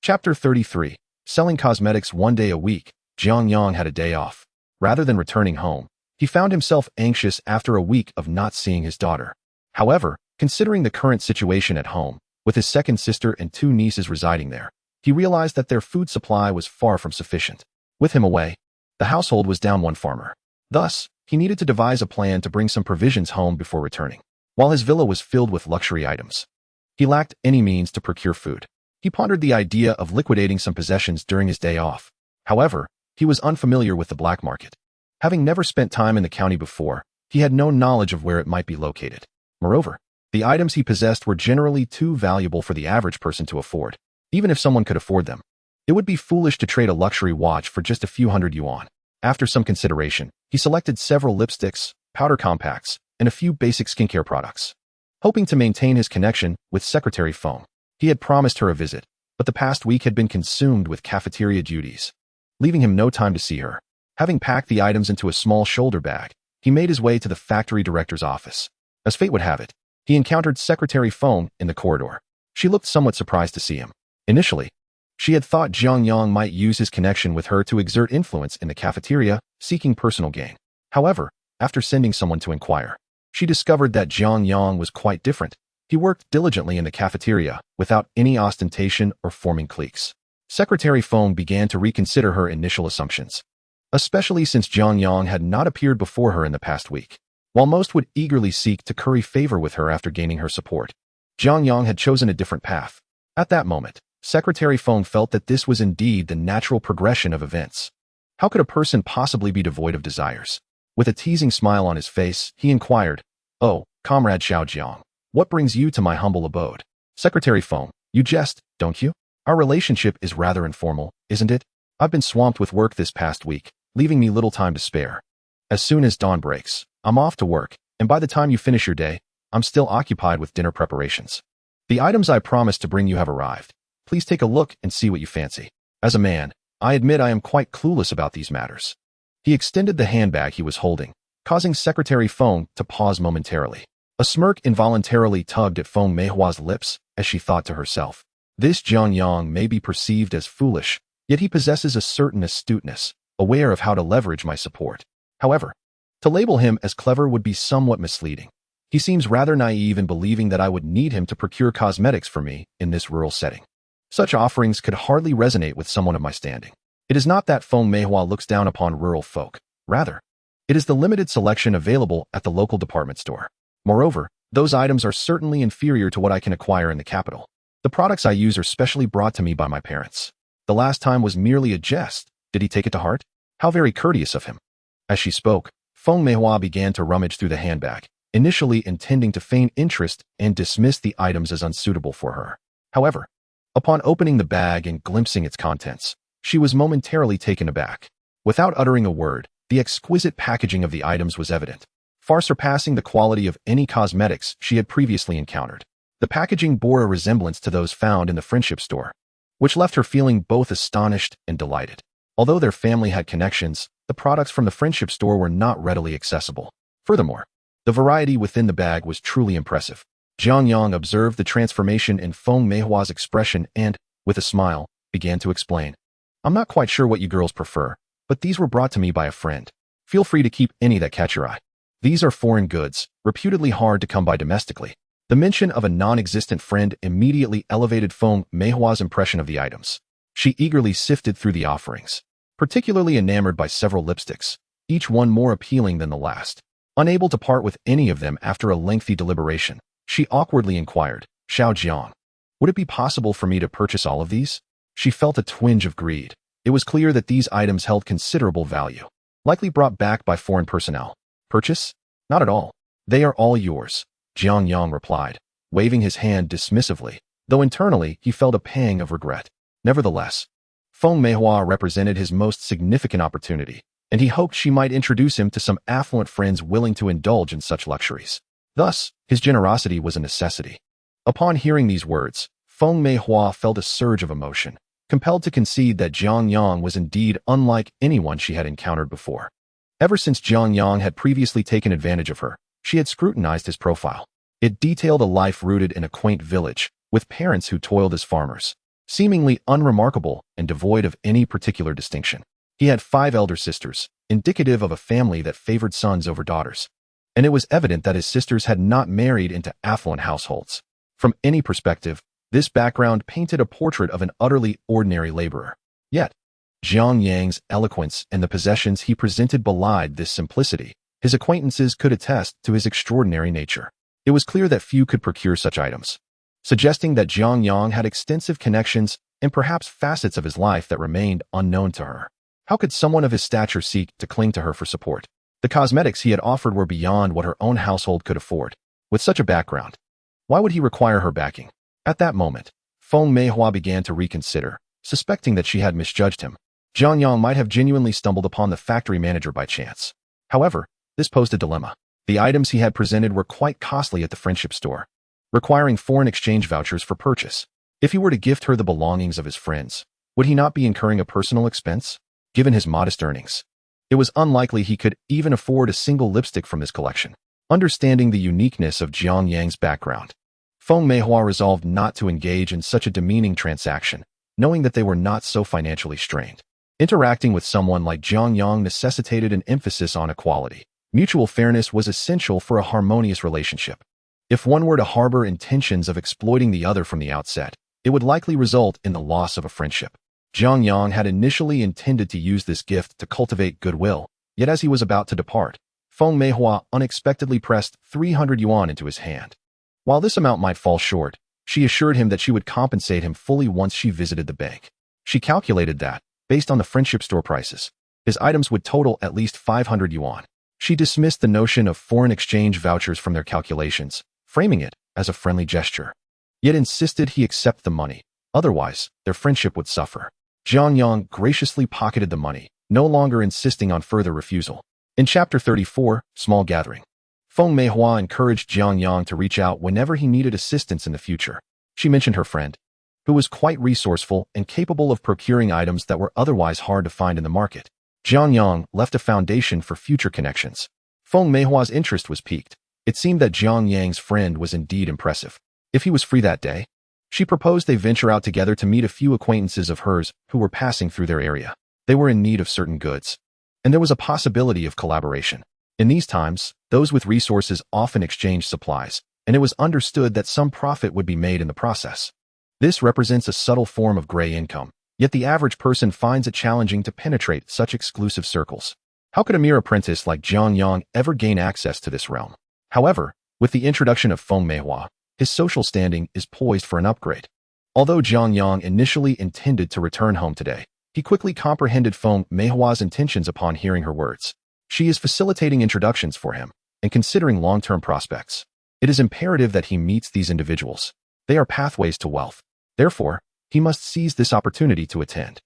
Chapter 33. Selling cosmetics 1 day a week, Jiang Yang had a day off. Rather than returning home, he found himself anxious after a week of not seeing his daughter. However, considering the current situation at home, with his second sister and 2 nieces residing there, he realized that their food supply was far from sufficient. With him away, the household was down 1 farmer. Thus, he needed to devise a plan to bring some provisions home before returning. While his villa was filled with luxury items, he lacked any means to procure food. He pondered the idea of liquidating some possessions during his day off. However, he was unfamiliar with the black market. Having never spent time in the county before, he had no knowledge of where it might be located. Moreover, the items he possessed were generally too valuable for the average person to afford, even if someone could afford them. It would be foolish to trade a luxury watch for just a few hundred yuan. After some consideration, he selected several lipsticks, powder compacts, and a few basic skincare products. Hoping to maintain his connection with Secretary Feng, he had promised her a visit, but the past week had been consumed with cafeteria duties, leaving him no time to see her. Having packed the items into a small shoulder bag, he made his way to the factory director's office. As fate would have it, he encountered Secretary Feng in the corridor. She looked somewhat surprised to see him. Initially, she had thought Jiang Yang might use his connection with her to exert influence in the cafeteria, seeking personal gain. However, after sending someone to inquire, she discovered that Jiang Yang was quite different. He worked diligently in the cafeteria, without any ostentation or forming cliques. Secretary Feng began to reconsider her initial assumptions, especially since Jiang Yang had not appeared before her in the past week. While most would eagerly seek to curry favor with her after gaining her support, Jiang Yang had chosen a different path. At that moment, Secretary Feng felt that this was indeed the natural progression of events. How could a person possibly be devoid of desires? With a teasing smile on his face, he inquired, "Oh, Comrade Xiaojiang, what brings you to my humble abode?" "Secretary Feng, you jest, don't you? Our relationship is rather informal, isn't it? I've been swamped with work this past week, leaving me little time to spare. As soon as dawn breaks, I'm off to work, and by the time you finish your day, I'm still occupied with dinner preparations. The items I promised to bring you have arrived. Please take a look and see what you fancy." As a man, I admit I am quite clueless about these matters. He extended the handbag he was holding, causing Secretary Feng to pause momentarily. A smirk involuntarily tugged at Feng Meihua's lips as she thought to herself, "This Jiang Yang may be perceived as foolish, yet he possesses a certain astuteness, aware of how to leverage my support. However, to label him as clever would be somewhat misleading. He seems rather naive in believing that I would need him to procure cosmetics for me in this rural setting. Such offerings could hardly resonate with someone of my standing. It is not that Feng Meihua looks down upon rural folk. Rather, it is the limited selection available at the local department store. Moreover, those items are certainly inferior to what I can acquire in the capital. The products I use are specially brought to me by my parents. The last time was merely a jest. Did he take it to heart? How very courteous of him." As she spoke, Feng Meihua began to rummage through the handbag, initially intending to feign interest and dismiss the items as unsuitable for her. However, upon opening the bag and glimpsing its contents, she was momentarily taken aback. Without uttering a word, the exquisite packaging of the items was evident, far surpassing the quality of any cosmetics she had previously encountered. The packaging bore a resemblance to those found in the friendship store, which left her feeling both astonished and delighted. Although their family had connections, the products from the friendship store were not readily accessible. Furthermore, the variety within the bag was truly impressive. Jiang Yang observed the transformation in Feng Meihua's expression and, with a smile, began to explain. "I'm not quite sure what you girls prefer, but these were brought to me by a friend. Feel free to keep any that catch your eye. These are foreign goods, reputedly hard to come by domestically." The mention of a non-existent friend immediately elevated Feng Meihua's impression of the items. She eagerly sifted through the offerings, particularly enamored by several lipsticks, each one more appealing than the last. Unable to part with any of them after a lengthy deliberation, she awkwardly inquired, "Xiaojiang, would it be possible for me to purchase all of these?" She felt a twinge of greed. It was clear that these items held considerable value, likely brought back by foreign personnel. "Purchase? Not at all. They are all yours," Jiang Yang replied, waving his hand dismissively, though internally he felt a pang of regret. Nevertheless, Feng Meihua represented his most significant opportunity, and he hoped she might introduce him to some affluent friends willing to indulge in such luxuries. Thus, his generosity was a necessity. Upon hearing these words, Feng Meihua felt a surge of emotion, compelled to concede that Jiang Yang was indeed unlike anyone she had encountered before. Ever since Jiang Yang had previously taken advantage of her, she had scrutinized his profile. It detailed a life rooted in a quaint village, with parents who toiled as farmers, seemingly unremarkable and devoid of any particular distinction. He had 5 elder sisters, indicative of a family that favored sons over daughters, and it was evident that his sisters had not married into affluent households. From any perspective, this background painted a portrait of an utterly ordinary laborer. Yet, Jiang Yang's eloquence and the possessions he presented belied this simplicity. His acquaintances could attest to his extraordinary nature. It was clear that few could procure such items, suggesting that Jiang Yang had extensive connections and perhaps facets of his life that remained unknown to her. How could someone of his stature seek to cling to her for support? The cosmetics he had offered were beyond what her own household could afford. With such a background, why would he require her backing? At that moment, Feng Meihua began to reconsider, suspecting that she had misjudged him. Jiang Yang might have genuinely stumbled upon the factory manager by chance. However, this posed a dilemma. The items he had presented were quite costly at the friendship store, requiring foreign exchange vouchers for purchase. If he were to gift her the belongings of his friends, would he not be incurring a personal expense? Given his modest earnings, it was unlikely he could even afford a single lipstick from his collection. Understanding the uniqueness of Jiang Yang's background, Feng Meihua resolved not to engage in such a demeaning transaction, knowing that they were not so financially strained. Interacting with someone like Jiang Yang necessitated an emphasis on equality. Mutual fairness was essential for a harmonious relationship. If one were to harbor intentions of exploiting the other from the outset, it would likely result in the loss of a friendship. Jiang Yang had initially intended to use this gift to cultivate goodwill, yet as he was about to depart, Feng Meihua unexpectedly pressed 300 yuan into his hand. While this amount might fall short, she assured him that she would compensate him fully once she visited the bank. She calculated that, based on the friendship store prices, his items would total at least 500 yuan. She dismissed the notion of foreign exchange vouchers from their calculations, framing it as a friendly gesture, yet insisted he accept the money. Otherwise, their friendship would suffer. Jiang Yang graciously pocketed the money, no longer insisting on further refusal. In Chapter 34, Small Gathering, Feng Meihua encouraged Jiang Yang to reach out whenever he needed assistance in the future. She mentioned her friend, who was quite resourceful and capable of procuring items that were otherwise hard to find in the market. Jiang Yang left a foundation for future connections. Feng Meihua's interest was piqued. It seemed that Jiang Yang's friend was indeed impressive. If he was free that day, she proposed they venture out together to meet a few acquaintances of hers who were passing through their area. They were in need of certain goods, and there was a possibility of collaboration. In these times, those with resources often exchanged supplies, and it was understood that some profit would be made in the process. This represents a subtle form of gray income, yet the average person finds it challenging to penetrate such exclusive circles. How could a mere apprentice like Jiang Yang ever gain access to this realm? However, with the introduction of Feng Meihua, his social standing is poised for an upgrade. Although Jiang Yang initially intended to return home today, he quickly comprehended Feng Meihua's intentions upon hearing her words. She is facilitating introductions for him and considering long-term prospects. It is imperative that he meets these individuals. They are pathways to wealth. Therefore, he must seize this opportunity to attend.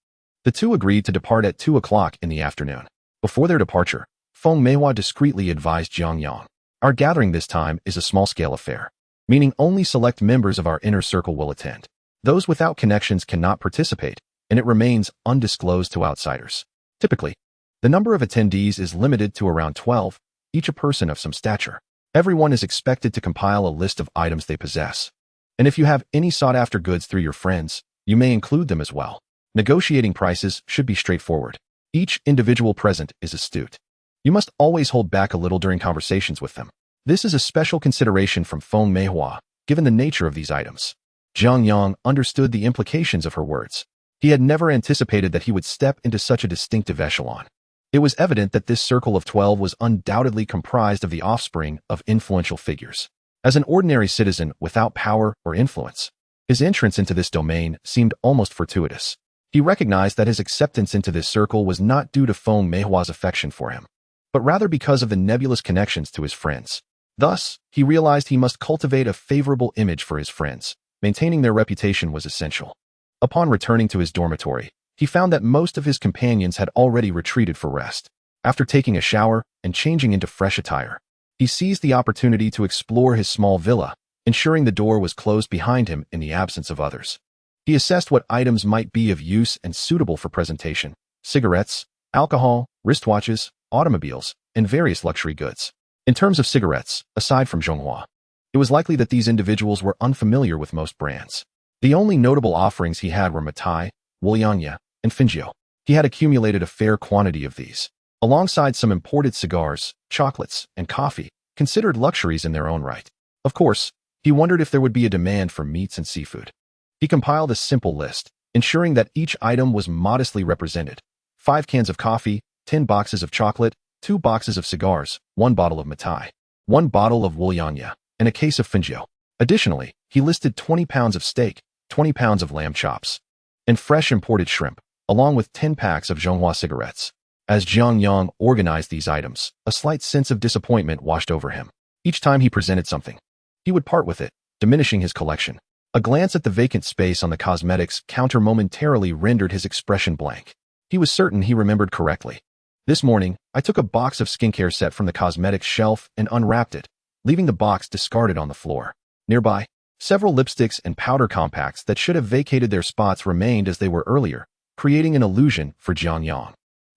The two agreed to depart at 2 o'clock in the afternoon. Before their departure, Feng Meihua discreetly advised Jiang Yang, "Our gathering this time is a small-scale affair, meaning only select members of our inner circle will attend. Those without connections cannot participate, and it remains undisclosed to outsiders. Typically, the number of attendees is limited to around 12, each a person of some stature. Everyone is expected to compile a list of items they possess. And if you have any sought-after goods through your friends, you may include them as well. Negotiating prices should be straightforward. Each individual present is astute. You must always hold back a little during conversations with them. This is a special consideration from Feng Meihua, given the nature of these items." Jiang Yang understood the implications of her words. He had never anticipated that he would step into such a distinctive echelon. It was evident that this circle of 12 was undoubtedly comprised of the offspring of influential figures. As an ordinary citizen without power or influence, his entrance into this domain seemed almost fortuitous. He recognized that his acceptance into this circle was not due to Feng Meihua's affection for him, but rather because of the nebulous connections to his friends. Thus, he realized he must cultivate a favorable image for his friends. Maintaining their reputation was essential. Upon returning to his dormitory, he found that most of his companions had already retreated for rest. After taking a shower and changing into fresh attire, he seized the opportunity to explore his small villa, ensuring the door was closed behind him in the absence of others. He assessed what items might be of use and suitable for presentation: cigarettes, alcohol, wristwatches, automobiles, and various luxury goods. In terms of cigarettes, aside from Zhonghua, it was likely that these individuals were unfamiliar with most brands. The only notable offerings he had were Matai, Wulianya, and Fingio. He had accumulated a fair quantity of these, alongside some imported cigars, chocolates, and coffee, considered luxuries in their own right. Of course, he wondered if there would be a demand for meats and seafood. He compiled a simple list, ensuring that each item was modestly represented: 5 cans of coffee, 10 boxes of chocolate, 2 boxes of cigars, 1 bottle of Matai, 1 bottle of Wulianya, and a case of Fingio. Additionally, he listed 20 pounds of steak, 20 pounds of lamb chops, and fresh imported shrimp, along with 10 packs of Zhonghua cigarettes. As Jiang Yang organized these items, a slight sense of disappointment washed over him. Each time he presented something, he would part with it, diminishing his collection. A glance at the vacant space on the cosmetics counter momentarily rendered his expression blank. He was certain he remembered correctly. "This morning, I took a box of skincare set from the cosmetics shelf and unwrapped it, leaving the box discarded on the floor. Nearby, several lipsticks and powder compacts that should have vacated their spots remained as they were earlier, creating an illusion for Jiang Yang.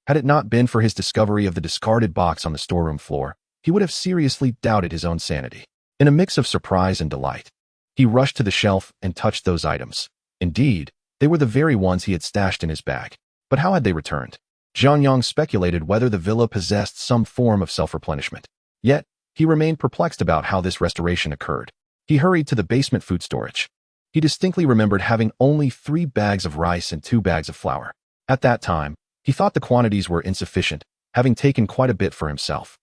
Had it not been for his discovery of the discarded box on the storeroom floor, he would have seriously doubted his own sanity. In a mix of surprise and delight, he rushed to the shelf and touched those items. Indeed, they were the very ones he had stashed in his bag. But how had they returned? Jiang Yang speculated whether the villa possessed some form of self-replenishment. Yet, he remained perplexed about how this restoration occurred. He hurried to the basement food storage. He distinctly remembered having only 3 bags of rice and 2 bags of flour. At that time, he thought the quantities were insufficient, having taken quite a bit for himself.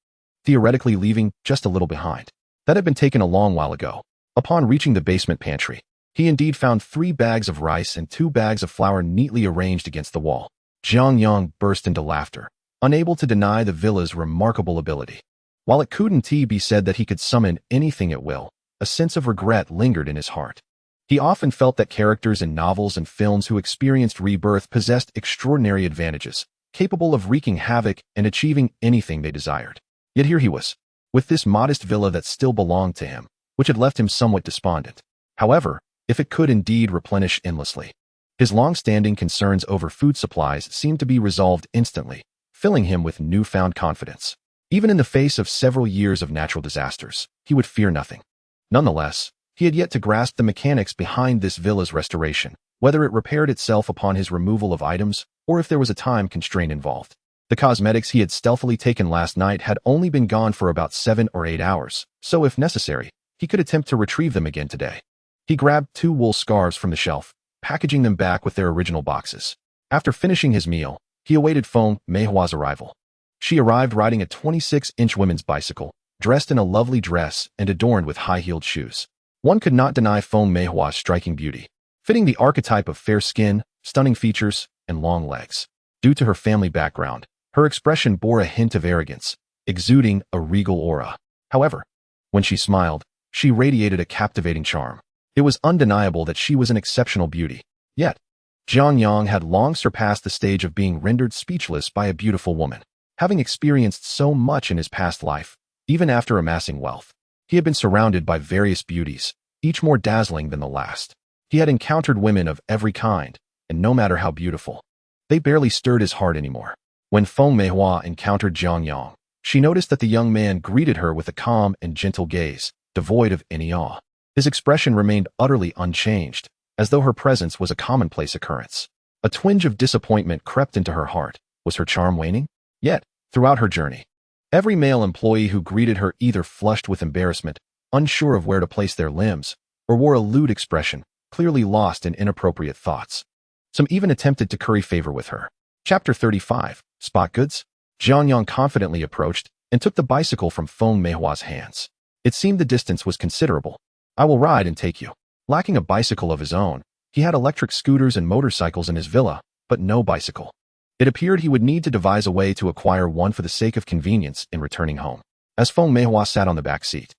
theoretically leaving just a little behind. That had been taken a long while ago. Upon reaching the basement pantry, he indeed found 3 bags of rice and 2 bags of flour neatly arranged against the wall. Jiang Yang burst into laughter, unable to deny the villa's remarkable ability. While it couldn't be said that he could summon anything at will, a sense of regret lingered in his heart. He often felt that characters in novels and films who experienced rebirth possessed extraordinary advantages, capable of wreaking havoc and achieving anything they desired. Yet here he was, with this modest villa that still belonged to him, which had left him somewhat despondent. However, if it could indeed replenish endlessly. His long-standing concerns over food supplies seemed to be resolved instantly, filling him with newfound confidence. Even in the face of several years of natural disasters, he would fear nothing. Nonetheless, he had yet to grasp the mechanics behind this villa's restoration, whether it repaired itself upon his removal of items, or if there was a time constraint involved. The cosmetics he had stealthily taken last night had only been gone for about 7 or 8 hours, so if necessary, he could attempt to retrieve them again today. He grabbed 2 wool scarves from the shelf, packaging them back with their original boxes. After finishing his meal, he awaited Feng Meihua's arrival. She arrived riding a 26-inch women's bicycle, dressed in a lovely dress and adorned with high-heeled shoes. One could not deny Feng Meihua's striking beauty, fitting the archetype of fair skin, stunning features, and long legs. Due to her family background, her expression bore a hint of arrogance, exuding a regal aura. However, when she smiled, she radiated a captivating charm. It was undeniable that she was an exceptional beauty. Yet, Jiang Yang had long surpassed the stage of being rendered speechless by a beautiful woman. Having experienced so much in his past life, even after amassing wealth, he had been surrounded by various beauties, each more dazzling than the last. He had encountered women of every kind, and no matter how beautiful, they barely stirred his heart anymore. When Feng Meihua encountered Jiang Yang, she noticed that the young man greeted her with a calm and gentle gaze, devoid of any awe. His expression remained utterly unchanged, as though her presence was a commonplace occurrence. A twinge of disappointment crept into her heart. Was her charm waning? Yet, throughout her journey, every male employee who greeted her either flushed with embarrassment, unsure of where to place their limbs, or wore a lewd expression, clearly lost in inappropriate thoughts. Some even attempted to curry favor with her. Chapter 35, Spot Goods? Jiang Yang confidently approached and took the bicycle from Feng Meihua's hands. It seemed the distance was considerable. I will ride and take you. Lacking a bicycle of his own, he had electric scooters and motorcycles in his villa, but no bicycle. It appeared he would need to devise a way to acquire one for the sake of convenience in returning home. As Feng Meihua sat on the back seat,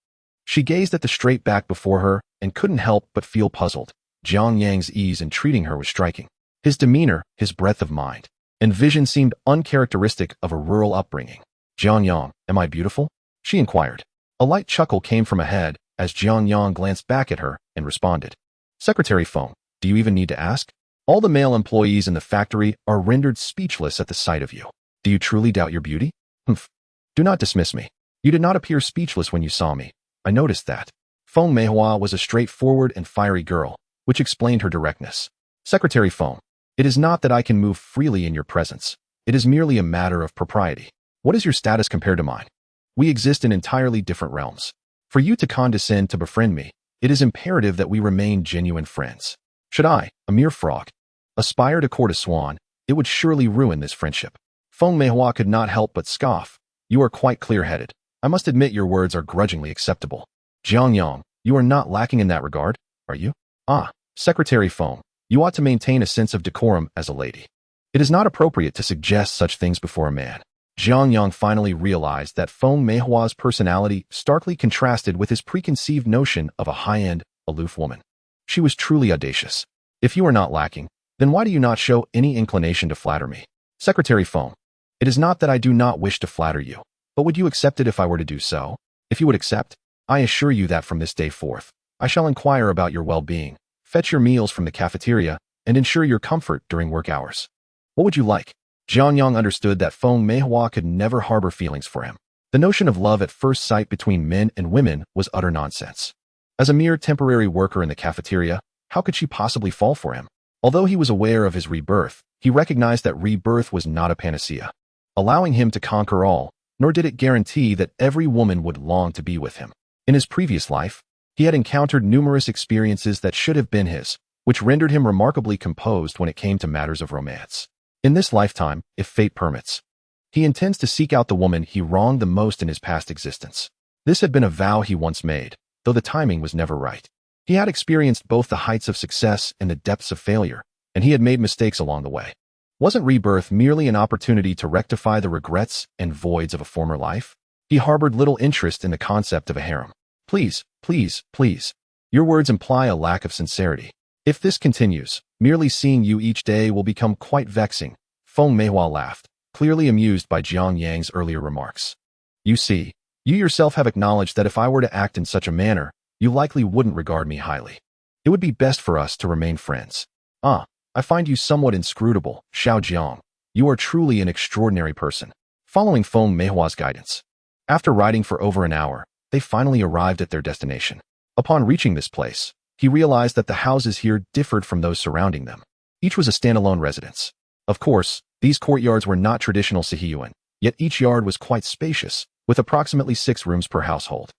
she gazed at the straight back before her and couldn't help but feel puzzled. Jiang Yang's ease in treating her was striking. His demeanor, his breadth of mind, and vision seemed uncharacteristic of a rural upbringing. Jiang Yang, am I beautiful? She inquired. A light chuckle came from ahead as Jiang Yang glanced back at her and responded. Secretary Feng, do you even need to ask? All the male employees in the factory are rendered speechless at the sight of you. Do you truly doubt your beauty? Humph. Do not dismiss me. You did not appear speechless when you saw me. I noticed that. Feng Meihua was a straightforward and fiery girl, which explained her directness. Secretary Feng, it is not that I can move freely in your presence. It is merely a matter of propriety. What is your status compared to mine? We exist in entirely different realms. For you to condescend to befriend me, it is imperative that we remain genuine friends. Should I, a mere frog, aspire to court a swan, it would surely ruin this friendship. Feng Meihua could not help but scoff. You are quite clear-headed. I must admit your words are grudgingly acceptable. Jiang Yang, you are not lacking in that regard, are you? Ah, Secretary Feng, you ought to maintain a sense of decorum as a lady. It is not appropriate to suggest such things before a man. Jiang Yang finally realized that Feng Meihua's personality starkly contrasted with his preconceived notion of a high-end, aloof woman. She was truly audacious. If you are not lacking, then why do you not show any inclination to flatter me? Secretary Feng, it is not that I do not wish to flatter you, but would you accept it if I were to do so? If you would accept, I assure you that from this day forth, I shall inquire about your well-being, fetch your meals from the cafeteria, and ensure your comfort during work hours. What would you like? Jiang Yang understood that Feng Meihua could never harbor feelings for him. The notion of love at first sight between men and women was utter nonsense. As a mere temporary worker in the cafeteria, how could she possibly fall for him? Although he was aware of his rebirth, he recognized that rebirth was not a panacea, allowing him to conquer all, nor did it guarantee that every woman would long to be with him. In his previous life, he had encountered numerous experiences that should have been his, which rendered him remarkably composed when it came to matters of romance. In this lifetime, if fate permits, He intends to seek out the woman he wronged the most in his past existence. This had been a vow he once made, though the timing was never right. He had experienced both the heights of success and the depths of failure, and he had made mistakes along the way. Wasn't rebirth merely an opportunity to rectify the regrets and voids of a former life? He harbored little interest in the concept of a harem. Please, please, please. Your words imply a lack of sincerity. If this continues, merely seeing you each day will become quite vexing. Feng Meihua laughed, clearly amused by Jiang Yang's earlier remarks. You see, you yourself have acknowledged that if I were to act in such a manner, you likely wouldn't regard me highly. It would be best for us to remain friends. I find you somewhat inscrutable, Xiao Jiang. You are truly an extraordinary person. Following Feng Meihua's guidance. After riding for over an hour, they finally arrived at their destination. Upon reaching this place, he realized that the houses here differed from those surrounding them. Each was a standalone residence. Of course, these courtyards were not traditional Sihiyuan, yet each yard was quite spacious, with approximately 6 rooms per household.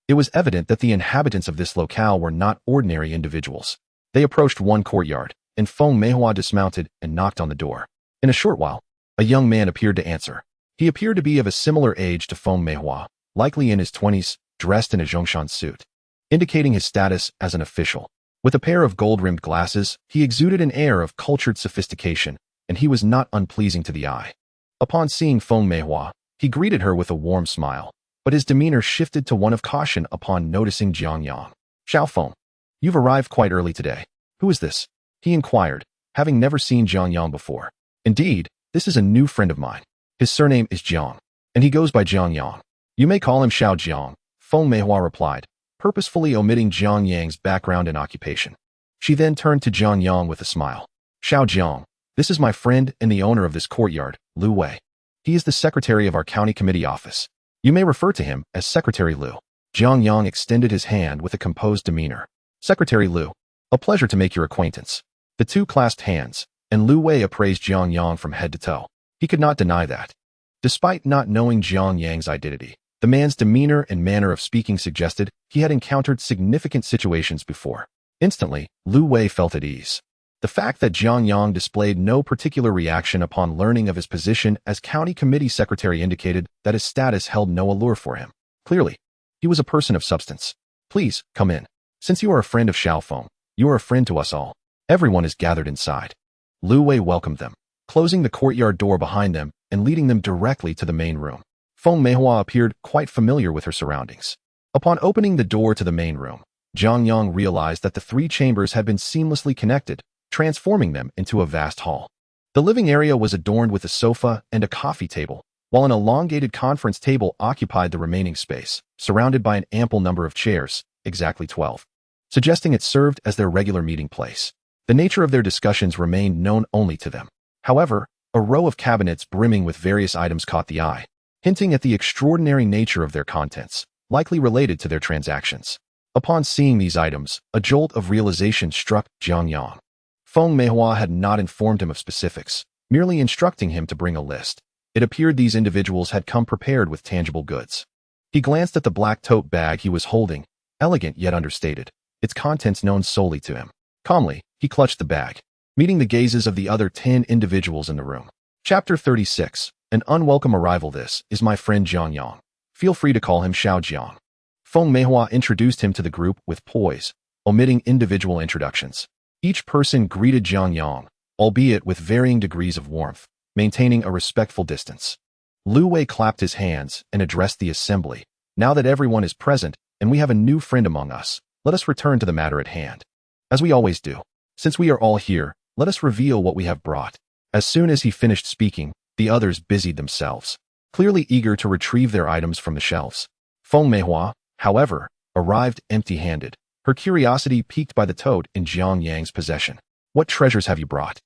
It was evident that the inhabitants of this locale were not ordinary individuals. They approached one courtyard, and Feng Meihua dismounted and knocked on the door. In a short while, a young man appeared to answer. He appeared to be of a similar age to Feng Meihua, likely in his 20s, dressed in a Zhongshan suit, indicating his status as an official. With a pair of gold-rimmed glasses, he exuded an air of cultured sophistication, and he was not unpleasing to the eye. Upon seeing Feng Meihua, he greeted her with a warm smile, but his demeanor shifted to one of caution upon noticing Jiang Yang. Xiao Feng, you've arrived quite early today. Who is this? He inquired, having never seen Jiang Yang before. Indeed, this is a new friend of mine. His surname is Jiang, and he goes by Jiang Yang. You may call him Xiao Jiang, Feng Meihua replied, purposefully omitting Jiang Yang's background and occupation. She then turned to Jiang Yang with a smile. Xiao Jiang, this is my friend and the owner of this courtyard, Liu Wei. He is the secretary of our county committee office. You may refer to him as Secretary Liu. Jiang Yang extended his hand with a composed demeanor. Secretary Liu, a pleasure to make your acquaintance. The two clasped hands, and Liu Wei appraised Jiang Yang from head to toe. He could not deny that. Despite not knowing Jiang Yang's identity, the man's demeanor and manner of speaking suggested he had encountered significant situations before. Instantly, Liu Wei felt at ease. The fact that Jiang Yang displayed no particular reaction upon learning of his position as county committee secretary indicated that his status held no allure for him. Clearly, he was a person of substance. Please, come in. Since you are a friend of Xiao Feng, you are a friend to us all. Everyone is gathered inside. Liu Wei welcomed them, closing the courtyard door behind them and leading them directly to the main room. Feng Meihua appeared quite familiar with her surroundings. Upon opening the door to the main room, Jiang Yang realized that the 3 chambers had been seamlessly connected, transforming them into a vast hall. The living area was adorned with a sofa and a coffee table, while an elongated conference table occupied the remaining space, surrounded by an ample number of chairs, exactly 12, suggesting it served as their regular meeting place. The nature of their discussions remained known only to them. However, a row of cabinets brimming with various items caught the eye, hinting at the extraordinary nature of their contents, likely related to their transactions. Upon seeing these items, a jolt of realization struck Jiang Yang. Feng Meihua had not informed him of specifics, merely instructing him to bring a list. It appeared these individuals had come prepared with tangible goods. He glanced at the black tote bag he was holding, elegant yet understated, its contents known solely to him. Calmly, he clutched the bag, meeting the gazes of the other 10 individuals in the room. Chapter 36. An unwelcome arrival. This is my friend Jiang Yang. Feel free to call him Xiao Jiang. Feng Meihua introduced him to the group with poise, omitting individual introductions. Each person greeted Jiang Yang, albeit with varying degrees of warmth, maintaining a respectful distance. Liu Wei clapped his hands and addressed the assembly. Now that everyone is present and we have a new friend among us, let us return to the matter at hand. As we always do, since we are all here, let us reveal what we have brought. As soon as he finished speaking, the others busied themselves, clearly eager to retrieve their items from the shelves. Feng Meihua, however, arrived empty-handed, her curiosity piqued by the tote in Jiang Yang's possession. What treasures have you brought?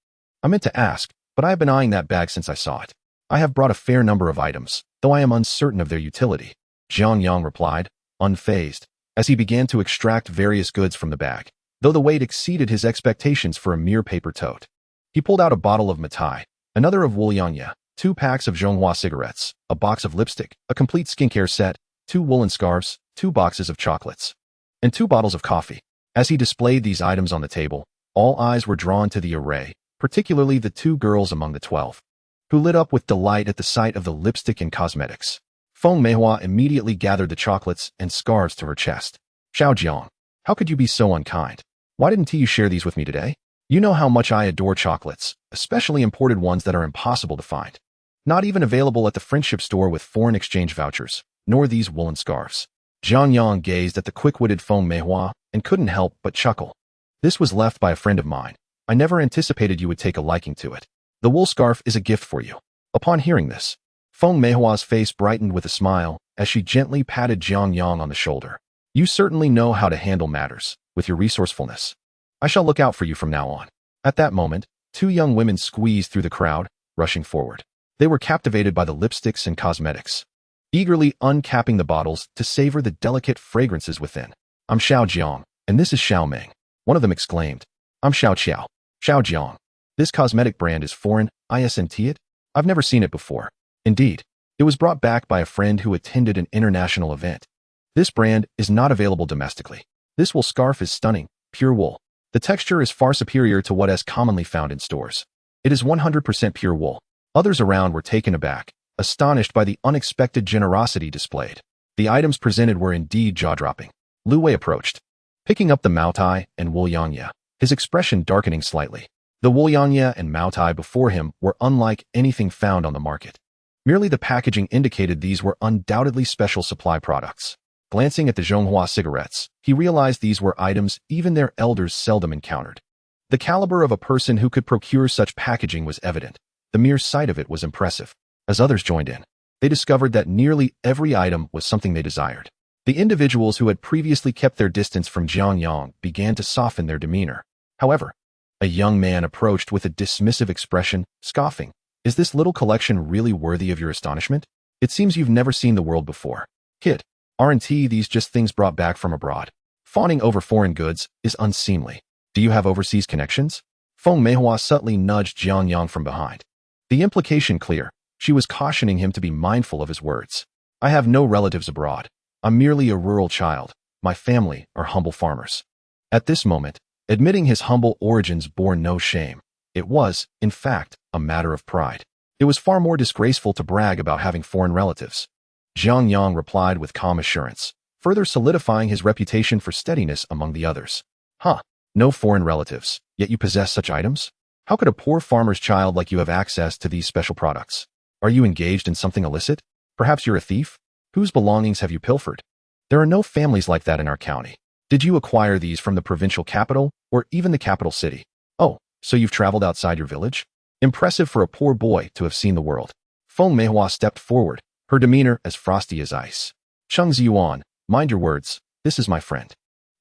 I meant to ask, but I have been eyeing that bag since I saw it. I have brought a fair number of items, though I am uncertain of their utility. Jiang Yang replied, unfazed, as he began to extract various goods from the bag, though the weight exceeded his expectations for a mere paper tote. He pulled out a bottle of Matai, another of Wulianya, 2 packs of Zhonghua cigarettes, a box of lipstick, a complete skincare set, 2 woolen scarves, 2 boxes of chocolates, and 2 bottles of coffee. As he displayed these items on the table, all eyes were drawn to the array, particularly the 2 girls among the 12. who lit up with delight at the sight of the lipstick and cosmetics. Feng Meihua immediately gathered the chocolates and scarves to her chest. Xiao Jiang, how could you be so unkind? Why didn't you share these with me today? You know how much I adore chocolates, especially imported ones that are impossible to find. Not even available at the friendship store with foreign exchange vouchers, nor these woolen scarves. Jiang Yang gazed at the quick-witted Feng Meihua and couldn't help but chuckle. This was left by a friend of mine. I never anticipated you would take a liking to it. The wool scarf is a gift for you. Upon hearing this, Feng Meihua's face brightened with a smile as she gently patted Jiang Yang on the shoulder. You certainly know how to handle matters, with your resourcefulness. I shall look out for you from now on. At that moment, two young women squeezed through the crowd, rushing forward. They were captivated by the lipsticks and cosmetics, eagerly uncapping the bottles to savor the delicate fragrances within. I'm Xiao Jiang, and this is Xiao Meng. One of them exclaimed. I'm Xiaoxiao. Xiao Jiang. This cosmetic brand is foreign, isn't it? I've never seen it before. Indeed, it was brought back by a friend who attended an international event. This brand is not available domestically. This wool scarf is stunning, pure wool. The texture is far superior to what is commonly found in stores. It is 100% pure wool. Others around were taken aback, astonished by the unexpected generosity displayed. The items presented were indeed jaw-dropping. Liu Wei approached, picking up the Maotai and wool yangya, his expression darkening slightly. The wool yangya and Maotai before him were unlike anything found on the market. Merely the packaging indicated these were undoubtedly special supply products. Glancing at the Zhonghua cigarettes, he realized these were items even their elders seldom encountered. The caliber of a person who could procure such packaging was evident. The mere sight of it was impressive. As others joined in, they discovered that nearly every item was something they desired. The individuals who had previously kept their distance from Jiang Yang began to soften their demeanor. However, a young man approached with a dismissive expression, scoffing. Is this little collection really worthy of your astonishment? It seems you've never seen the world before. Kid, aren't these just things brought back from abroad? Fawning over foreign goods is unseemly. Do you have overseas connections? Feng Meihua subtly nudged Jiang Yang from behind. The implication clear. She was cautioning him to be mindful of his words. I have no relatives abroad. I'm merely a rural child. My family are humble farmers. At this moment, admitting his humble origins bore no shame. It was, in fact, a matter of pride. It was far more disgraceful to brag about having foreign relatives. Jiang Yang replied with calm assurance, further solidifying his reputation for steadiness among the others. No foreign relatives, yet you possess such items? How could a poor farmer's child like you have access to these special products? Are you engaged in something illicit? Perhaps you're a thief? Whose belongings have you pilfered? There are no families like that in our county. Did you acquire these from the provincial capital or even the capital city? Oh, so you've traveled outside your village? Impressive for a poor boy to have seen the world. Feng Meihua stepped forward, her demeanor as frosty as ice. Cheng Ziyuan, mind your words, this is my friend.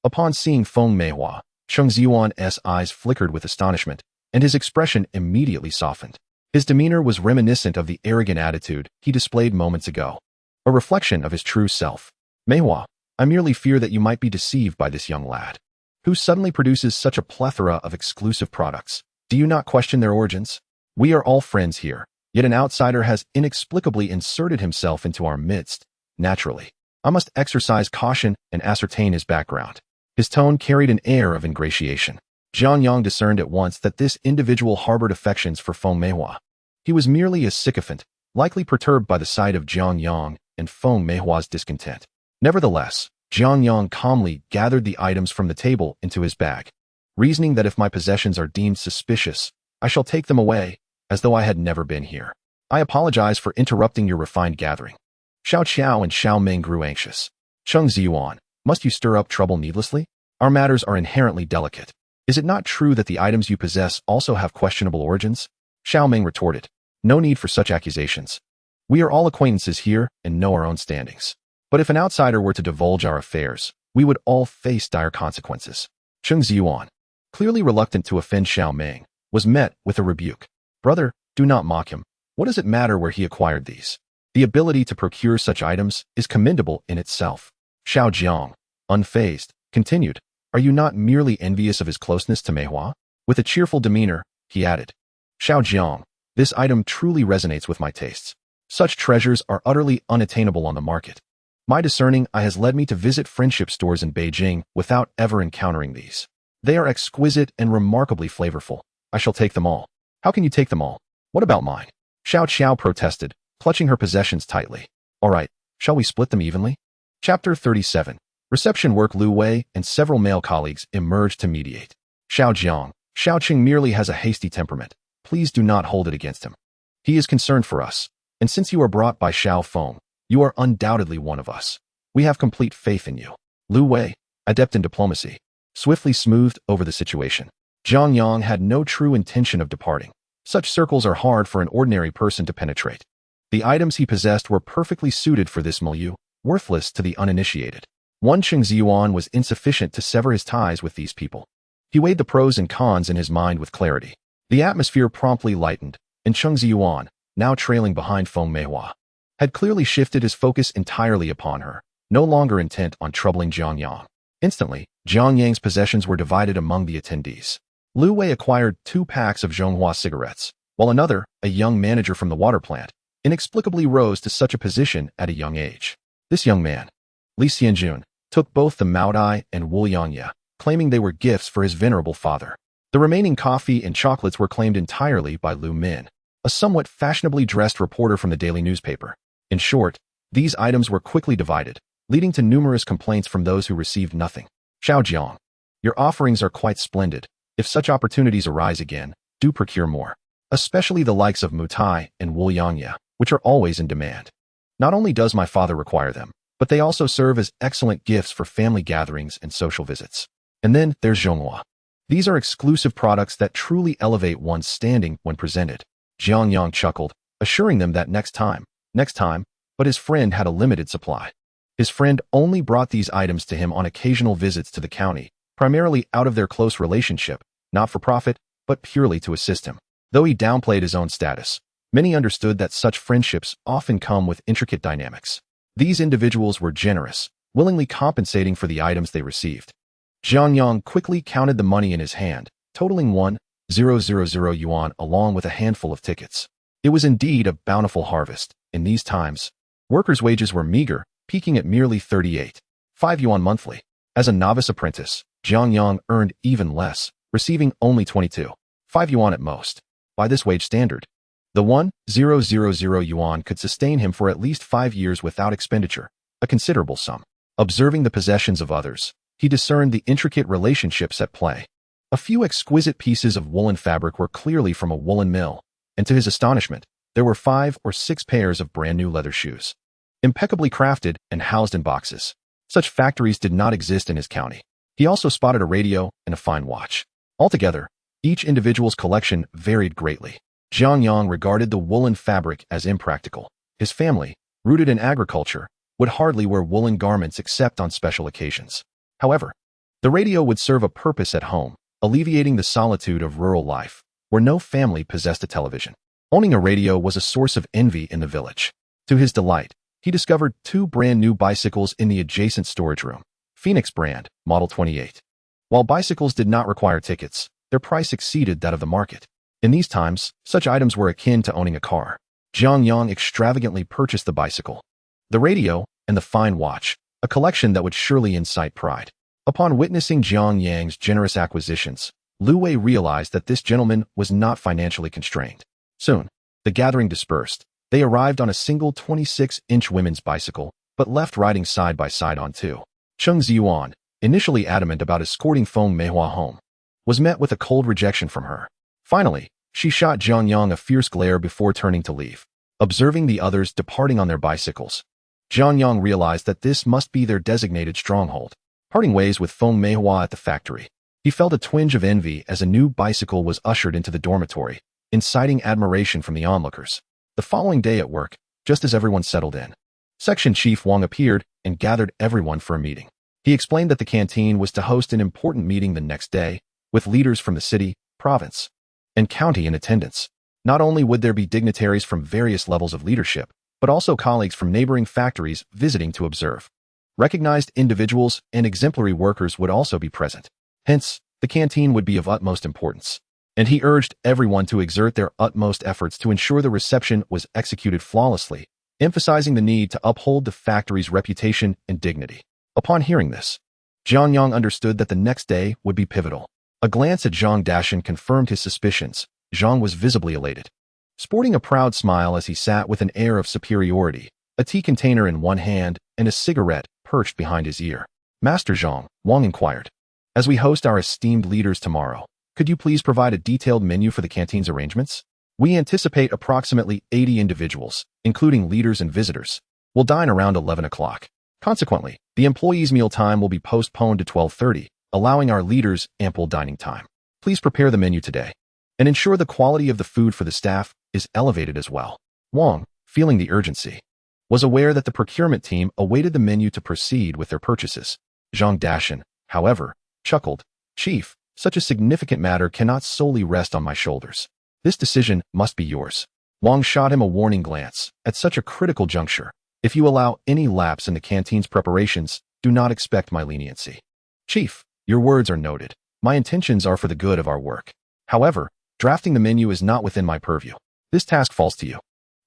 Upon seeing Feng Meihua, Cheng Ziyuan's eyes flickered with astonishment, and his expression immediately softened. His demeanor was reminiscent of the arrogant attitude he displayed moments ago, a reflection of his true self. Meihua, I merely fear that you might be deceived by this young lad, who suddenly produces such a plethora of exclusive products. Do you not question their origins? We are all friends here, yet an outsider has inexplicably inserted himself into our midst. Naturally, I must exercise caution and ascertain his background. His tone carried an air of ingratiation. Jiang Yang discerned at once that this individual harbored affections for Feng Meihua. He was merely a sycophant, likely perturbed by the sight of Jiang Yang and Feng Meihua's discontent. Nevertheless, Jiang Yang calmly gathered the items from the table into his bag, reasoning that if my possessions are deemed suspicious, I shall take them away, as though I had never been here. I apologize for interrupting your refined gathering. Xiaoxiao and Xiao Meng grew anxious. Cheng Ziyuan, must you stir up trouble needlessly? Our matters are inherently delicate. Is it not true that the items you possess also have questionable origins? Xiao Meng retorted. No need for such accusations. We are all acquaintances here and know our own standings. But if an outsider were to divulge our affairs, we would all face dire consequences. Cheng Ziyuan, clearly reluctant to offend Xiao Meng, was met with a rebuke. Brother, do not mock him. What does it matter where he acquired these? The ability to procure such items is commendable in itself. Xiao Jiang, unfazed, continued. Are you not merely envious of his closeness to Meihua? With a cheerful demeanor, he added. Xiao Jiang, this item truly resonates with my tastes. Such treasures are utterly unattainable on the market. My discerning eye has led me to visit friendship stores in Beijing without ever encountering these. They are exquisite and remarkably flavorful. I shall take them all. How can you take them all? What about mine? Xiaoxiao protested, clutching her possessions tightly. All right, shall we split them evenly? Chapter 37. Reception work. Liu Wei and several male colleagues emerged to mediate. Xiao Qing merely has a hasty temperament. Please do not hold it against him. He is concerned for us, and since you are brought by Xiao Feng, you are undoubtedly one of us. We have complete faith in you. Liu Wei, adept in diplomacy, swiftly smoothed over the situation. Jiang Yang had no true intention of departing. Such circles are hard for an ordinary person to penetrate. The items he possessed were perfectly suited for this milieu, worthless to the uninitiated. One Chengzi yuan was insufficient to sever his ties with these people. He weighed the pros and cons in his mind with clarity. The atmosphere promptly lightened, and Chengzi Yuan, now trailing behind Feng Meihua, had clearly shifted his focus entirely upon her, no longer intent on troubling Jiang Yang. Instantly, Jiang Yang's possessions were divided among the attendees. Liu Wei acquired 2 packs of Zhonghua cigarettes, while another, a young manager from the water plant, inexplicably rose to such a position at a young age. This young man, Li Xianjun, took both the Maodai and Wu Yangya, claiming they were gifts for his venerable father. The remaining coffee and chocolates were claimed entirely by Lu Min, a somewhat fashionably dressed reporter from the daily newspaper. In short, these items were quickly divided, leading to numerous complaints from those who received nothing. Xiaojiang, your offerings are quite splendid. If such opportunities arise again, do procure more, especially the likes of Mutai and Wu Yangya, which are always in demand. Not only does my father require them, but they also serve as excellent gifts for family gatherings and social visits. And then there's Zhonghua. These are exclusive products that truly elevate one's standing when presented. Jiang Yang chuckled, assuring them that next time, but his friend had a limited supply. His friend only brought these items to him on occasional visits to the county, primarily out of their close relationship, not for profit, but purely to assist him. Though he downplayed his own status, many understood that such friendships often come with intricate dynamics. These individuals were generous, willingly compensating for the items they received. Jiang Yang quickly counted the money in his hand, totaling 1,000 yuan along with a handful of tickets. It was indeed a bountiful harvest. In these times, workers' wages were meager, peaking at merely 38.5 yuan monthly. As a novice apprentice, Jiang Yang earned even less, receiving only 22.5 yuan at most. By this wage standard, the 1,000 yuan could sustain him for at least 5 years without expenditure, a considerable sum. Observing the possessions of others, he discerned the intricate relationships at play. A few exquisite pieces of woolen fabric were clearly from a woolen mill, and to his astonishment, there were 5 or 6 pairs of brand-new leather shoes, impeccably crafted and housed in boxes. Such factories did not exist in his county. He also spotted a radio and a fine watch. Altogether, each individual's collection varied greatly. Jiang Yang regarded the woolen fabric as impractical. His family, rooted in agriculture, would hardly wear woolen garments except on special occasions. However, the radio would serve a purpose at home, alleviating the solitude of rural life, where no family possessed a television. Owning a radio was a source of envy in the village. To his delight, he discovered 2 brand-new bicycles in the adjacent storage room, Phoenix brand, Model 28. While bicycles did not require tickets, their price exceeded that of the market. In these times, such items were akin to owning a car. Jiang Yang extravagantly purchased the bicycle, the radio, and the fine watch, a collection that would surely incite pride. Upon witnessing Jiang Yang's generous acquisitions, Liu Wei realized that this gentleman was not financially constrained. Soon, the gathering dispersed. They arrived on a single 26-inch women's bicycle, but left riding side by side on 2. Cheng Ziyuan, initially adamant about escorting Feng Meihua home, was met with a cold rejection from her. Finally, she shot Jiang Yang a fierce glare before turning to leave. Observing the others departing on their bicycles, Jiang Yang realized that this must be their designated stronghold. Parting ways with Feng Meihua at the factory, he felt a twinge of envy as a new bicycle was ushered into the dormitory, inciting admiration from the onlookers. The following day at work, just as everyone settled in, Section Chief Wang appeared and gathered everyone for a meeting. He explained that the canteen was to host an important meeting the next day, with leaders from the city, province, and county in attendance. Not only would there be dignitaries from various levels of leadership, but also colleagues from neighboring factories visiting to observe. Recognized individuals and exemplary workers would also be present. Hence, the canteen would be of utmost importance. And he urged everyone to exert their utmost efforts to ensure the reception was executed flawlessly, emphasizing the need to uphold the factory's reputation and dignity. Upon hearing this, Jiang Yang understood that the next day would be pivotal. A glance at Zhang Dashan confirmed his suspicions. Zhang was visibly elated. sporting a proud smile as he sat with an air of superiority, a tea container in one hand and a cigarette perched behind his ear. Master Jiang, Wang inquired. As we host our esteemed leaders tomorrow, could you please provide a detailed menu for the canteen's arrangements? We anticipate approximately 80 individuals, including leaders and visitors, will dine around 11 o'clock. Consequently, the employees' meal time will be postponed to 12:30, allowing our leaders ample dining time. Please prepare the menu today and ensure the quality of the food for the staff is elevated as well. Wang, feeling the urgency, was aware that the procurement team awaited the menu to proceed with their purchases. Jiang Dashan, however, chuckled. Chief, such a significant matter cannot solely rest on my shoulders. This decision must be yours. Wang shot him a warning glance. At such a critical juncture, if you allow any lapse in the canteen's preparations, do not expect my leniency. Chief, your words are noted. My intentions are for the good of our work. However, drafting the menu is not within my purview. This task falls to you.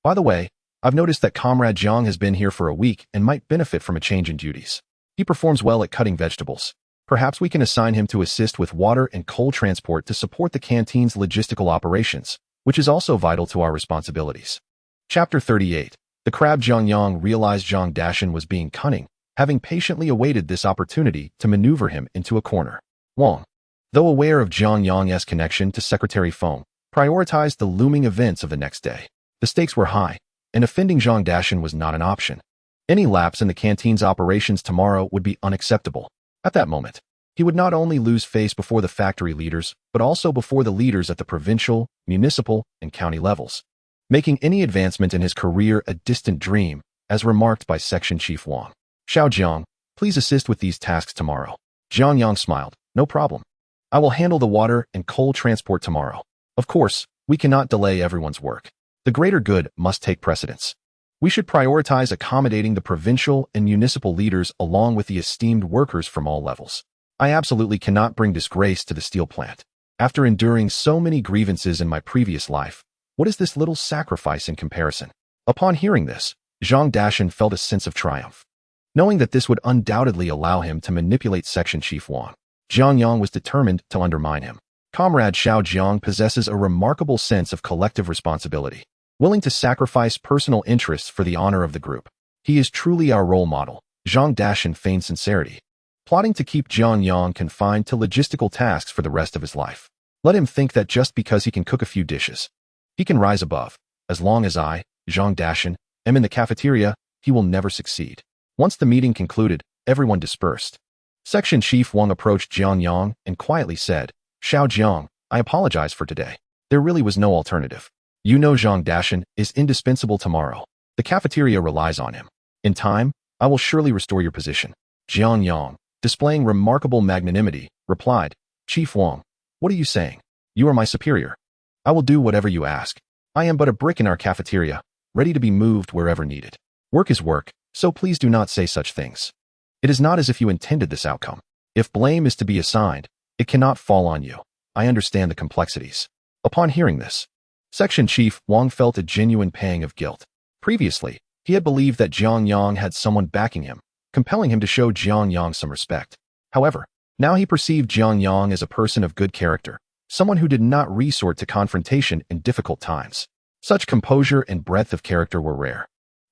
By the way, I've noticed that Comrade Jiang has been here for a week and might benefit from a change in duties. He performs well at cutting vegetables. Perhaps we can assign him to assist with water and coal transport to support the canteen's logistical operations, which is also vital to our responsibilities. Chapter 38. The crab Jiang Yang realized Jiang Dashan was being cunning, having patiently awaited this opportunity to maneuver him into a corner. Wang, though aware of Jiang Yang's connection to Secretary Feng, prioritized the looming events of the next day. The stakes were high, and offending Jiang Dashan was not an option. Any lapse in the canteen's operations tomorrow would be unacceptable. At that moment, he would not only lose face before the factory leaders, but also before the leaders at the provincial, municipal, and county levels, making any advancement in his career a distant dream, as remarked by Section Chief Wang. Xiao Jiang, please assist with these tasks tomorrow. Jiang Yang smiled. No problem. I will handle the water and coal transport tomorrow. Of course, we cannot delay everyone's work. The greater good must take precedence. We should prioritize accommodating the provincial and municipal leaders along with the esteemed workers from all levels. I absolutely cannot bring disgrace to the steel plant. After enduring so many grievances in my previous life, what is this little sacrifice in comparison? Upon hearing this, Jiang Dashan felt a sense of triumph. Knowing that this would undoubtedly allow him to manipulate Section Chief Wang, Jiang Yang was determined to undermine him. Comrade Xiao Jiang possesses a remarkable sense of collective responsibility, willing to sacrifice personal interests for the honor of the group. He is truly our role model. Jiang Dashan feigned sincerity, plotting to keep Jiang Yang confined to logistical tasks for the rest of his life. Let him think that just because he can cook a few dishes, he can rise above. As long as I, Jiang Dashan, am in the cafeteria, he will never succeed. Once the meeting concluded, everyone dispersed. Section Chief Wang approached Jiang Yang and quietly said, Xiao Jiang, I apologize for today. There really was no alternative. You know Jiang Dashan is indispensable tomorrow. The cafeteria relies on him. In time, I will surely restore your position. Jiang Yang, displaying remarkable magnanimity, replied, Chief Wang, what are you saying? You are my superior. I will do whatever you ask. I am but a brick in our cafeteria, ready to be moved wherever needed. Work is work, so please do not say such things. It is not as if you intended this outcome. If blame is to be assigned, it cannot fall on you. I understand the complexities. Upon hearing this, Section Chief Wang felt a genuine pang of guilt. Previously, he had believed that Jiang Yang had someone backing him, compelling him to show Jiang Yang some respect. However, now he perceived Jiang Yang as a person of good character, someone who did not resort to confrontation in difficult times. Such composure and breadth of character were rare.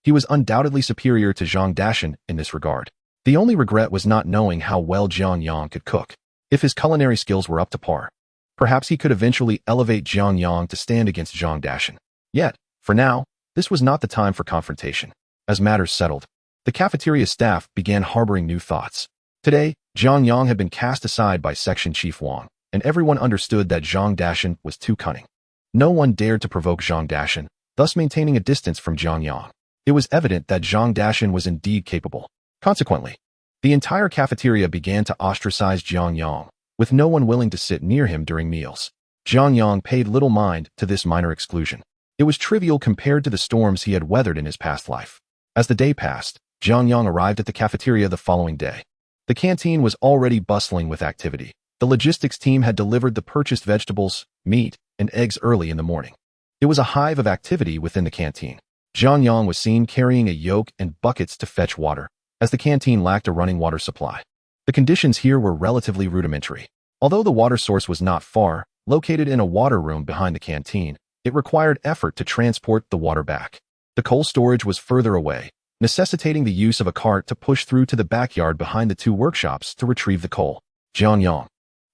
He was undoubtedly superior to Jiang Dashan in this regard. The only regret was not knowing how well Jiang Yang could cook. If his culinary skills were up to par, perhaps he could eventually elevate Jiang Yang to stand against Jiang Dashan. Yet, for now, this was not the time for confrontation. As matters settled, the cafeteria staff began harboring new thoughts. Today, Jiang Yang had been cast aside by Section Chief Wang, and everyone understood that Jiang Dashan was too cunning. No one dared to provoke Jiang Dashan, thus maintaining a distance from Jiang Yang. It was evident that Jiang Dashan was indeed capable. Consequently, the entire cafeteria began to ostracize Jiang Yang, with no one willing to sit near him during meals. Jiang Yang paid little mind to this minor exclusion. It was trivial compared to the storms he had weathered in his past life. As the day passed, Jiang Yang arrived at the cafeteria the following day. The canteen was already bustling with activity. The logistics team had delivered the purchased vegetables, meat, and eggs early in the morning. It was a hive of activity within the canteen. Jiang Yang was seen carrying a yoke and buckets to fetch water, as the canteen lacked a running water supply. The conditions here were relatively rudimentary. Although the water source was not far, located in a water room behind the canteen, It required effort to transport the water back. The coal storage was further away, necessitating the use of a cart to push through to the backyard behind the two workshops to retrieve the coal. Jiang Yang,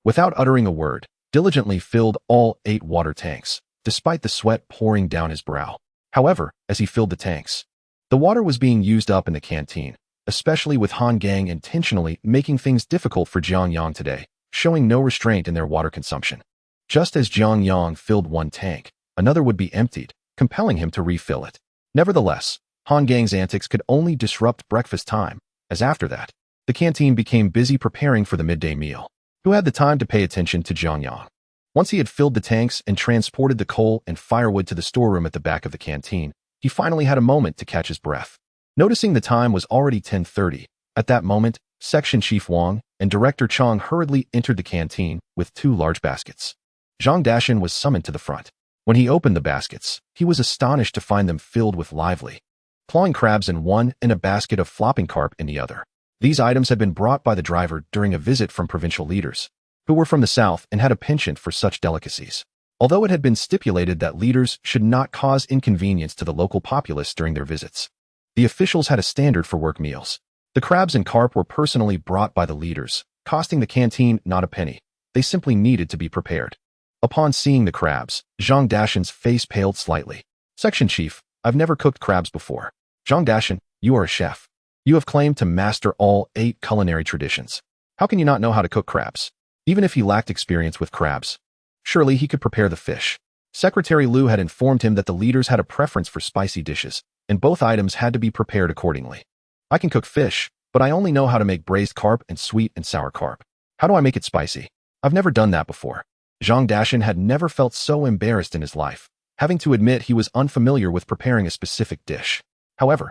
without uttering a word, diligently filled all 8 water tanks, despite the sweat pouring down his brow. However, as he filled the tanks, the water was being used up in the canteen, especially with Han Gang intentionally making things difficult for Jiang Yang today, showing no restraint in their water consumption. Just as Jiang Yang filled one tank, another would be emptied, compelling him to refill it. Nevertheless, Han Gang's antics could only disrupt breakfast time, as after that, the canteen became busy preparing for the midday meal. Who had the time to pay attention to Jiang Yang? Once he had filled the tanks and transported the coal and firewood to the storeroom at the back of the canteen, he finally had a moment to catch his breath. Noticing the time was already 10:30, at that moment, Section Chief Wang and Director Chang hurriedly entered the canteen with 2 large baskets. Zhang Dashan was summoned to the front. When he opened the baskets, he was astonished to find them filled with lively, clawing crabs in one and a basket of flopping carp in the other. These items had been brought by the driver during a visit from provincial leaders, who were from the south and had a penchant for such delicacies. Although it had been stipulated that leaders should not cause inconvenience to the local populace during their visits, the officials had a standard for work meals. The crabs and carp were personally brought by the leaders, costing the canteen not a penny. They simply needed to be prepared. Upon seeing the crabs, Zhang Dashan's face paled slightly. Section Chief, I've never cooked crabs before. Zhang Dashan, you are a chef. You have claimed to master all 8 culinary traditions. How can you not know how to cook crabs? Even if he lacked experience with crabs, surely he could prepare the fish. Secretary Liu had informed him that the leaders had a preference for spicy dishes, and both items had to be prepared accordingly. I can cook fish, but I only know how to make braised carp and sweet and sour carp. How do I make it spicy? I've never done that before. Zhang Dashan had never felt so embarrassed in his life, having to admit he was unfamiliar with preparing a specific dish. However,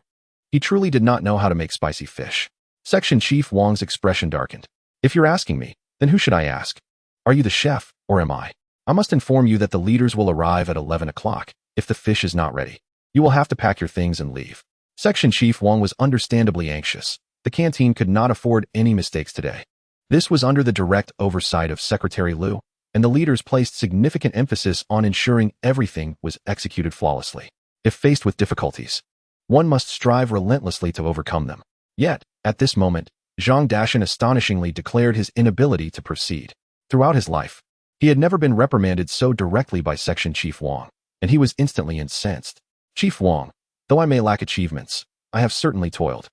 he truly did not know how to make spicy fish. Section Chief Wang's expression darkened. If you're asking me, then who should I ask? Are you the chef, or am I? I must inform you that the leaders will arrive at 11 o'clock. If the fish is not ready, you will have to pack your things and leave. Section Chief Wang was understandably anxious. The canteen could not afford any mistakes today. This was under the direct oversight of Secretary Liu, and the leaders placed significant emphasis on ensuring everything was executed flawlessly. If faced with difficulties, one must strive relentlessly to overcome them. Yet, at this moment, Zhang Dashan astonishingly declared his inability to proceed. Throughout his life, he had never been reprimanded so directly by Section Chief Wang, and he was instantly incensed. Chief Wang, though I may lack achievements, I have certainly toiled.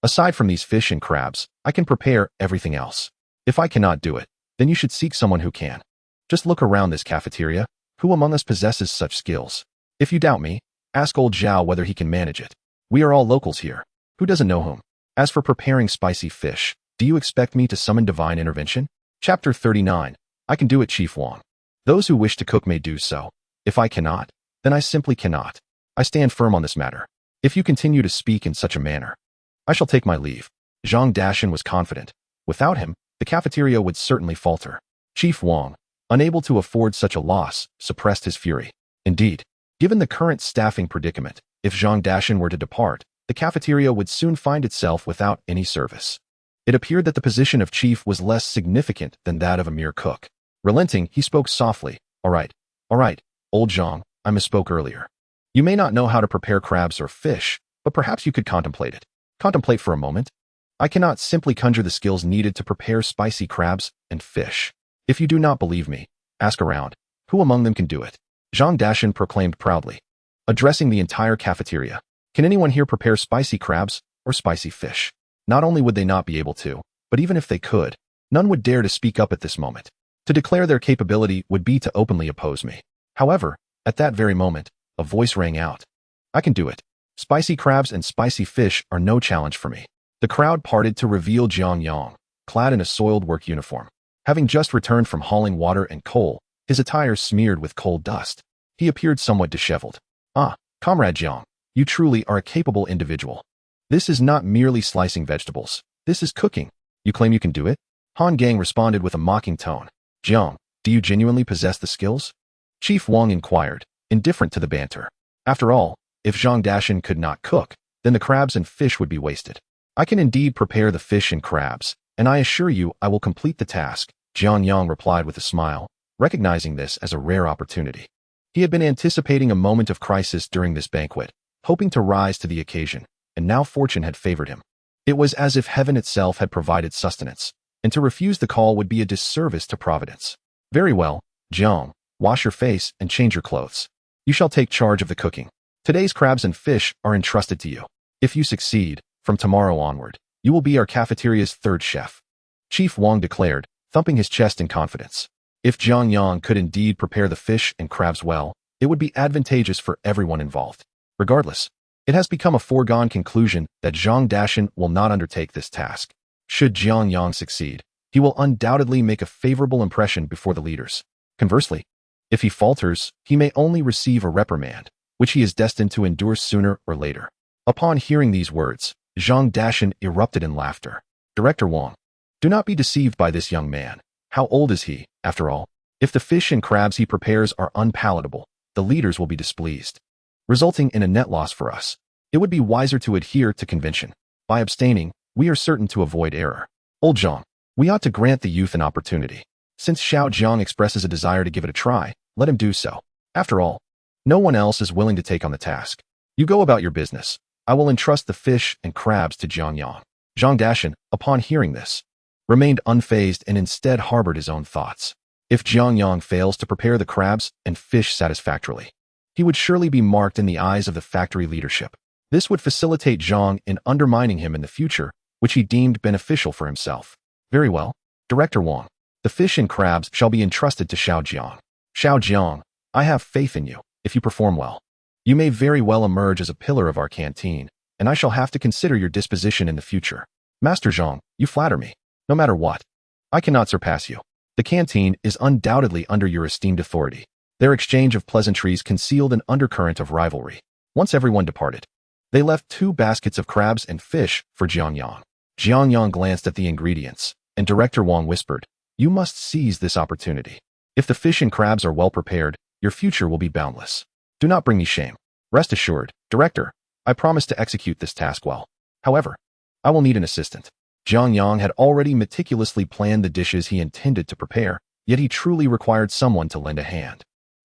Aside from these fish and crabs, I can prepare everything else. If I cannot do it, then you should seek someone who can. Just look around this cafeteria. Who among us possesses such skills? If you doubt me, ask old Zhao whether he can manage it. We are all locals here. Who doesn't know whom? As for preparing spicy fish, do you expect me to summon divine intervention? Chapter 39. I can do it, Chief Wang. Those who wish to cook may do so. If I cannot, then I simply cannot. I stand firm on this matter. If you continue to speak in such a manner, I shall take my leave. Zhang Dashan was confident. Without him, the cafeteria would certainly falter. Chief Wang, unable to afford such a loss, suppressed his fury. Indeed, given the current staffing predicament, if Zhang Dashan were to depart, the cafeteria would soon find itself without any service. It appeared that the position of chief was less significant than that of a mere cook. Relenting, he spoke softly. All right, old Zhang, I misspoke earlier. You may not know how to prepare crabs or fish, but perhaps you could contemplate it. Contemplate for a moment. I cannot simply conjure the skills needed to prepare spicy crabs and fish. If you do not believe me, ask around. Who among them can do it? Zhang Dashan proclaimed proudly, addressing the entire cafeteria. Can anyone here prepare spicy crabs or spicy fish? Not only would they not be able to, but even if they could, none would dare to speak up at this moment. To declare their capability would be to openly oppose me. However, at that very moment, a voice rang out. I can do it. Spicy crabs and spicy fish are no challenge for me. The crowd parted to reveal Jiang Yang, clad in a soiled work uniform. Having just returned from hauling water and coal, his attire smeared with coal dust, he appeared somewhat disheveled. Ah, Comrade Jiang, you truly are a capable individual. This is not merely slicing vegetables. This is cooking. You claim you can do it? Han Gang responded with a mocking tone. Jiang, do you genuinely possess the skills? Chief Wang inquired, indifferent to the banter. After all, if Zhang Dashan could not cook, then the crabs and fish would be wasted. I can indeed prepare the fish and crabs, and I assure you I will complete the task, Jiang Yang replied with a smile, recognizing this as a rare opportunity. He had been anticipating a moment of crisis during this banquet, hoping to rise to the occasion, and now fortune had favored him. It was as if heaven itself had provided sustenance, and to refuse the call would be a disservice to Providence. Very well, Jiang, wash your face and change your clothes. You shall take charge of the cooking. Today's crabs and fish are entrusted to you. If you succeed, from tomorrow onward, you will be our cafeteria's third chef. Chief Wang declared, thumping his chest in confidence. If Jiang Yang could indeed prepare the fish and crabs well, it would be advantageous for everyone involved. Regardless, it has become a foregone conclusion that Zhang Dashan will not undertake this task. Should Jiang Yang succeed, he will undoubtedly make a favorable impression before the leaders. Conversely, if he falters, he may only receive a reprimand, which he is destined to endure sooner or later. Upon hearing these words, Zhang Dashan erupted in laughter. Director Wang, do not be deceived by this young man. How old is he, after all? If the fish and crabs he prepares are unpalatable, the leaders will be displeased, resulting in a net loss for us. It would be wiser to adhere to convention. By abstaining, we are certain to avoid error. Old Zhang, we ought to grant the youth an opportunity. Since Xiao Jiang expresses a desire to give it a try, let him do so. After all, no one else is willing to take on the task. You go about your business. I will entrust the fish and crabs to Jiang Yang. Zhang Dashan, upon hearing this, remained unfazed and instead harbored his own thoughts. If Jiang Yang fails to prepare the crabs and fish satisfactorily, he would surely be marked in the eyes of the factory leadership. This would facilitate Zhang in undermining him in the future, which he deemed beneficial for himself. Very well, Director Wang. The fish and crabs shall be entrusted to Xiao Jiang. Xiao Jiang, I have faith in you. If you perform well, you may very well emerge as a pillar of our canteen, and I shall have to consider your disposition in the future. Master Zhang, you flatter me. No matter what, I cannot surpass you. The canteen is undoubtedly under your esteemed authority. Their exchange of pleasantries concealed an undercurrent of rivalry. Once everyone departed, they left 2 baskets of crabs and fish for Jiang Yang. Jiang Yang glanced at the ingredients, and Director Wang whispered, you must seize this opportunity. If the fish and crabs are well prepared, your future will be boundless. Do not bring me shame. Rest assured, Director, I promise to execute this task well. However, I will need an assistant. Jiang Yang had already meticulously planned the dishes he intended to prepare, yet he truly required someone to lend a hand.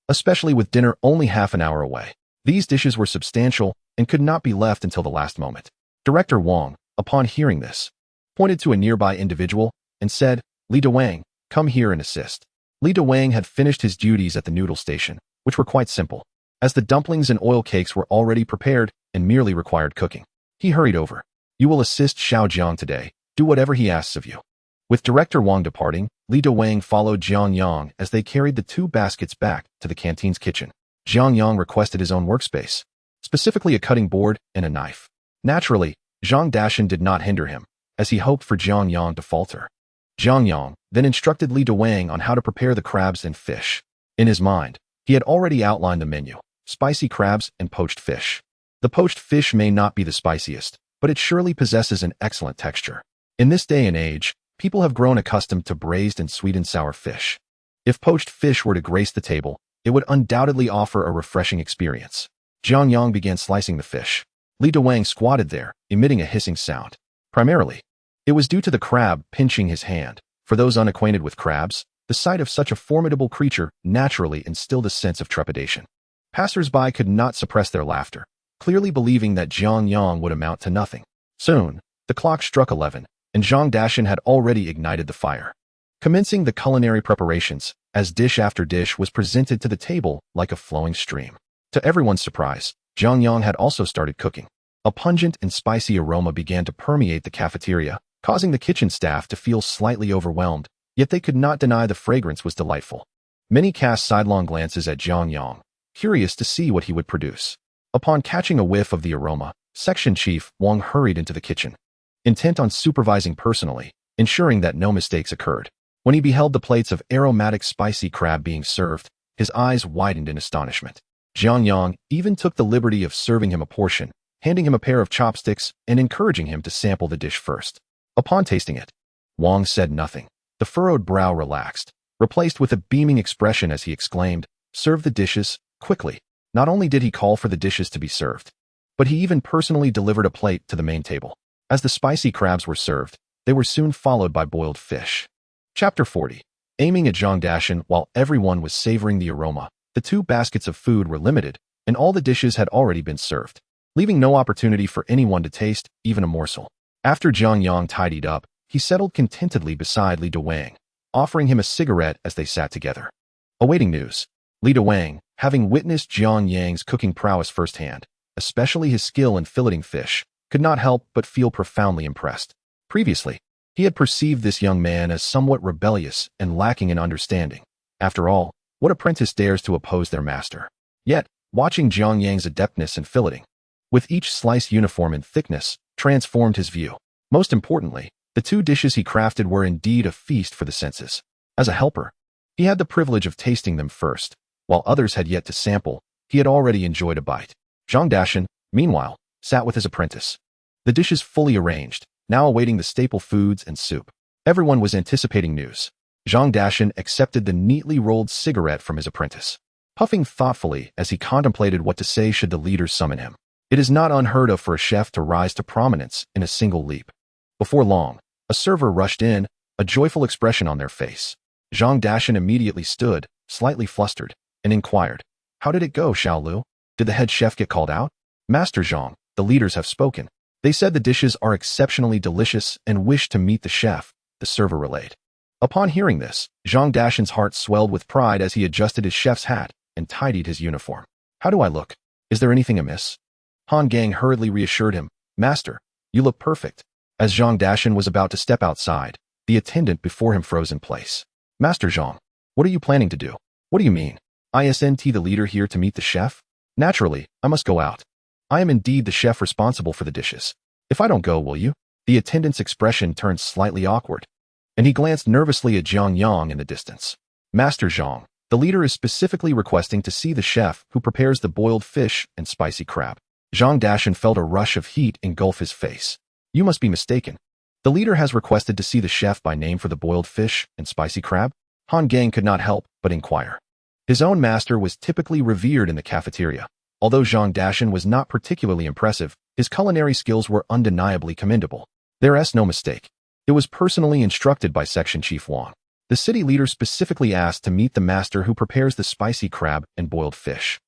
Especially with dinner only half an hour away. These dishes were substantial and could not be left until the last moment. Director Wang, upon hearing this, pointed to a nearby individual and said, Li Dewang, come here and assist. Li Dewang had finished his duties at the noodle station, which were quite simple, as the dumplings and oil cakes were already prepared and merely required cooking. He hurried over. You will assist Xiao Jiang today. Do whatever he asks of you. With Director Wang departing, Li Dewang followed Jiang Yang as they carried the 2 baskets back to the canteen's kitchen. Jiang Yang requested his own workspace, specifically a cutting board and a knife. Naturally, Zhang Dashan did not hinder him, as he hoped for Jiang Yang to falter. Jiang Yang then instructed Li Dewang on how to prepare the crabs and fish. In his mind, he had already outlined the menu: spicy crabs and poached fish. The poached fish may not be the spiciest, but it surely possesses an excellent texture. In this day and age, people have grown accustomed to braised and sweet and sour fish. If poached fish were to grace the table, it would undoubtedly offer a refreshing experience. Jiang Yang began slicing the fish. Li Dewang squatted there, emitting a hissing sound. Primarily, it was due to the crab pinching his hand. For those unacquainted with crabs, the sight of such a formidable creature naturally instilled a sense of trepidation. Passers-by could not suppress their laughter, clearly believing that Jiang Yang would amount to nothing. Soon, the clock struck 11, and Zhang Dashan had already ignited the fire. Commencing the culinary preparations, as dish after dish was presented to the table like a flowing stream. To everyone's surprise, Jiang Yang had also started cooking. A pungent and spicy aroma began to permeate the cafeteria, causing the kitchen staff to feel slightly overwhelmed, yet they could not deny the fragrance was delightful. Many cast sidelong glances at Jiang Yang, curious to see what he would produce. Upon catching a whiff of the aroma, Section Chief Wang hurried into the kitchen, intent on supervising personally, ensuring that no mistakes occurred. When he beheld the plates of aromatic spicy crab being served, his eyes widened in astonishment. Jiang Yang even took the liberty of serving him a portion, handing him a pair of chopsticks and encouraging him to sample the dish first. Upon tasting it, Wang said nothing. The furrowed brow relaxed, replaced with a beaming expression as he exclaimed, "Serve the dishes, quickly." Not only did he call for the dishes to be served, but he even personally delivered a plate to the main table. As the spicy crabs were served, they were soon followed by boiled fish. Chapter 40. Aiming at Zhang Dashan while everyone was savoring the aroma, The 2 baskets of food were limited, and all the dishes had already been served, leaving no opportunity for anyone to taste even a morsel. After Jiang Yang tidied up, he settled contentedly beside Li Wang, offering him a cigarette as they sat together. Awaiting news. Li Wang, having witnessed Jiang Yang's cooking prowess firsthand, especially his skill in filleting fish, could not help but feel profoundly impressed. Previously, he had perceived this young man as somewhat rebellious and lacking in understanding. After all, what apprentice dares to oppose their master? Yet, watching Jiang Yang's adeptness in filleting, with each slice uniform in thickness, transformed his view. Most importantly, the 2 dishes he crafted were indeed a feast for the senses. As a helper, he had the privilege of tasting them first. While others had yet to sample, he had already enjoyed a bite. Zhang Dashan, meanwhile, sat with his apprentice. The dishes fully arranged, now awaiting the staple foods and soup. Everyone was anticipating news. Zhang Dashan accepted the neatly rolled cigarette from his apprentice, puffing thoughtfully as he contemplated what to say should the leaders summon him. It is not unheard of for a chef to rise to prominence in a single leap. Before long, a server rushed in, a joyful expression on their face. Zhang Dashan immediately stood, slightly flustered, and inquired, "How did it go, Xiao Lu? Did the head chef get called out?" "Master Zhang, the leaders have spoken. They said the dishes are exceptionally delicious and wish to meet the chef," the server relayed. Upon hearing this, Zhang Dashan's heart swelled with pride as he adjusted his chef's hat and tidied his uniform. "How do I look? Is there anything amiss?" Han Gang hurriedly reassured him, "Master, you look perfect." As Zhang Dashan was about to step outside, the attendant before him froze in place. "Master Zhang, what are you planning to do?" "What do you mean? Isn't the leader here to meet the chef?" "Naturally, I must go out. I am indeed the chef responsible for the dishes. If I don't go, will you?" The attendant's expression turned slightly awkward, and he glanced nervously at Jiang Yang in the distance. "Master Zhang, the leader is specifically requesting to see the chef who prepares the boiled fish and spicy crab." Zhang Dashan felt a rush of heat engulf his face. "You must be mistaken. The leader has requested to see the chef by name for the boiled fish and spicy crab?" Han Gang could not help but inquire. His own master was typically revered in the cafeteria. Although Zhang Dashan was not particularly impressive, his culinary skills were undeniably commendable. There's no mistake. It was personally instructed by Section Chief Wang. The city leader specifically asked to meet the master who prepares the spicy crab and boiled fish.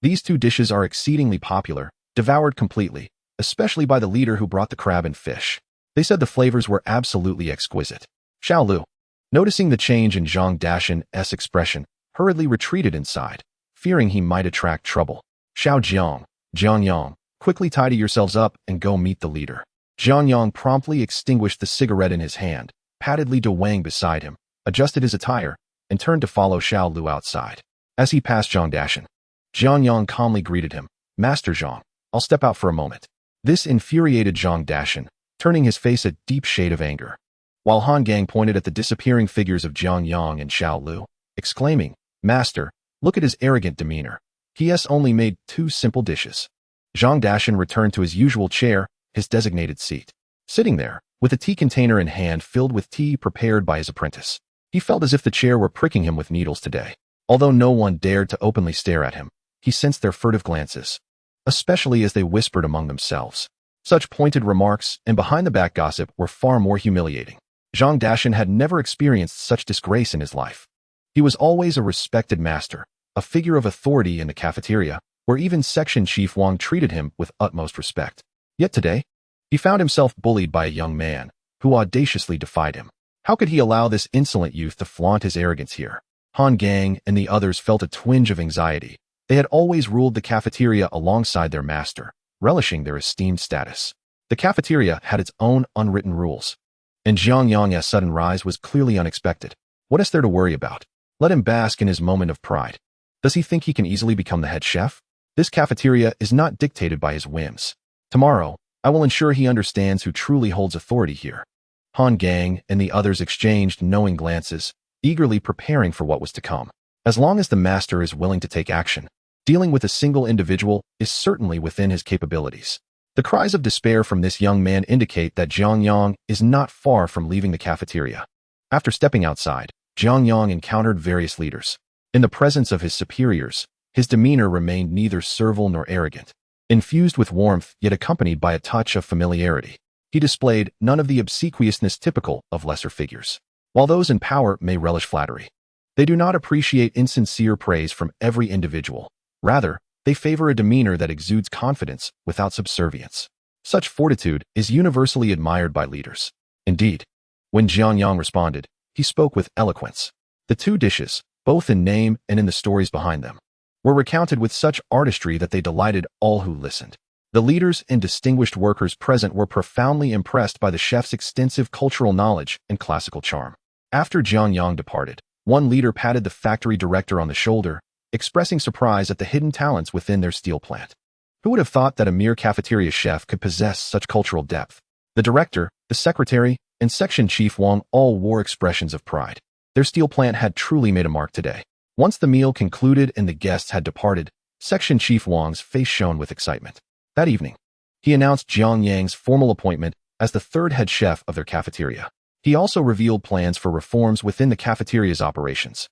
These 2 dishes are exceedingly popular, devoured completely, especially by the leader who brought the crab and fish. They said the flavors were absolutely exquisite. Xiao Lu, noticing the change in Zhang Dashan's expression, hurriedly retreated inside, fearing he might attract trouble. "Xiao Jiang, Jiang Yang, quickly tidy yourselves up and go meet the leader." Jiang Yang promptly extinguished the cigarette in his hand, patted Li Wang beside him, adjusted his attire, and turned to follow Xiao Lu outside. As he passed Zhang Dashan, Jiang Yang calmly greeted him, "Master Zhang, I'll step out for a moment." This infuriated Zhang Dashan, turning his face a deep shade of anger. While Han Gang pointed at the disappearing figures of Jiang Yang and Xiao Lu, exclaiming, "Master, look at his arrogant demeanor. He has only made 2 simple dishes." Zhang Dashan returned to his usual chair, his designated seat. Sitting there, with a tea container in hand filled with tea prepared by his apprentice, he felt as if the chair were pricking him with needles today. Although no one dared to openly stare at him, he sensed their furtive glances, especially as they whispered among themselves. Such pointed remarks and behind-the-back gossip were far more humiliating. Zhang Dashan had never experienced such disgrace in his life. He was always a respected master, a figure of authority in the cafeteria, where even Section Chief Wang treated him with utmost respect. Yet today, he found himself bullied by a young man who audaciously defied him. How could he allow this insolent youth to flaunt his arrogance here? Han Gang and the others felt a twinge of anxiety. They had always ruled the cafeteria alongside their master, relishing their esteemed status. The cafeteria had its own unwritten rules, and Jiang Yang's sudden rise was clearly unexpected. What is there to worry about? Let him bask in his moment of pride. Does he think he can easily become the head chef? This cafeteria is not dictated by his whims. Tomorrow, I will ensure he understands who truly holds authority here. Han Gang and the others exchanged knowing glances, eagerly preparing for what was to come. As long as the master is willing to take action, dealing with a single individual is certainly within his capabilities. The cries of despair from this young man indicate that Jiang Yang is not far from leaving the cafeteria. After stepping outside, Jiang Yang encountered various leaders. In the presence of his superiors, his demeanor remained neither servile nor arrogant. Infused with warmth, yet accompanied by a touch of familiarity, he displayed none of the obsequiousness typical of lesser figures. While those in power may relish flattery, They do not appreciate insincere praise from every individual. Rather, they favor a demeanor that exudes confidence without subservience. Such fortitude is universally admired by leaders. Indeed, when Jiang Yang responded, he spoke with eloquence. The two dishes, both in name and in the stories behind them, were recounted with such artistry that they delighted all who listened. The leaders and distinguished workers present were profoundly impressed by the chef's extensive cultural knowledge and classical charm. After Jiang Yang departed, one leader patted the factory director on the shoulder, expressing surprise at the hidden talents within their steel plant. Who would have thought that a mere cafeteria chef could possess such cultural depth? The director, the secretary, and section chief Wang all wore expressions of pride. Their steel plant had truly made a mark today. Once the meal concluded and the guests had departed, section chief Wang's face shone with excitement. That evening, he announced Jiang Yang's formal appointment as the third head chef of their cafeteria. He also revealed plans for reforms within the cafeteria's operations.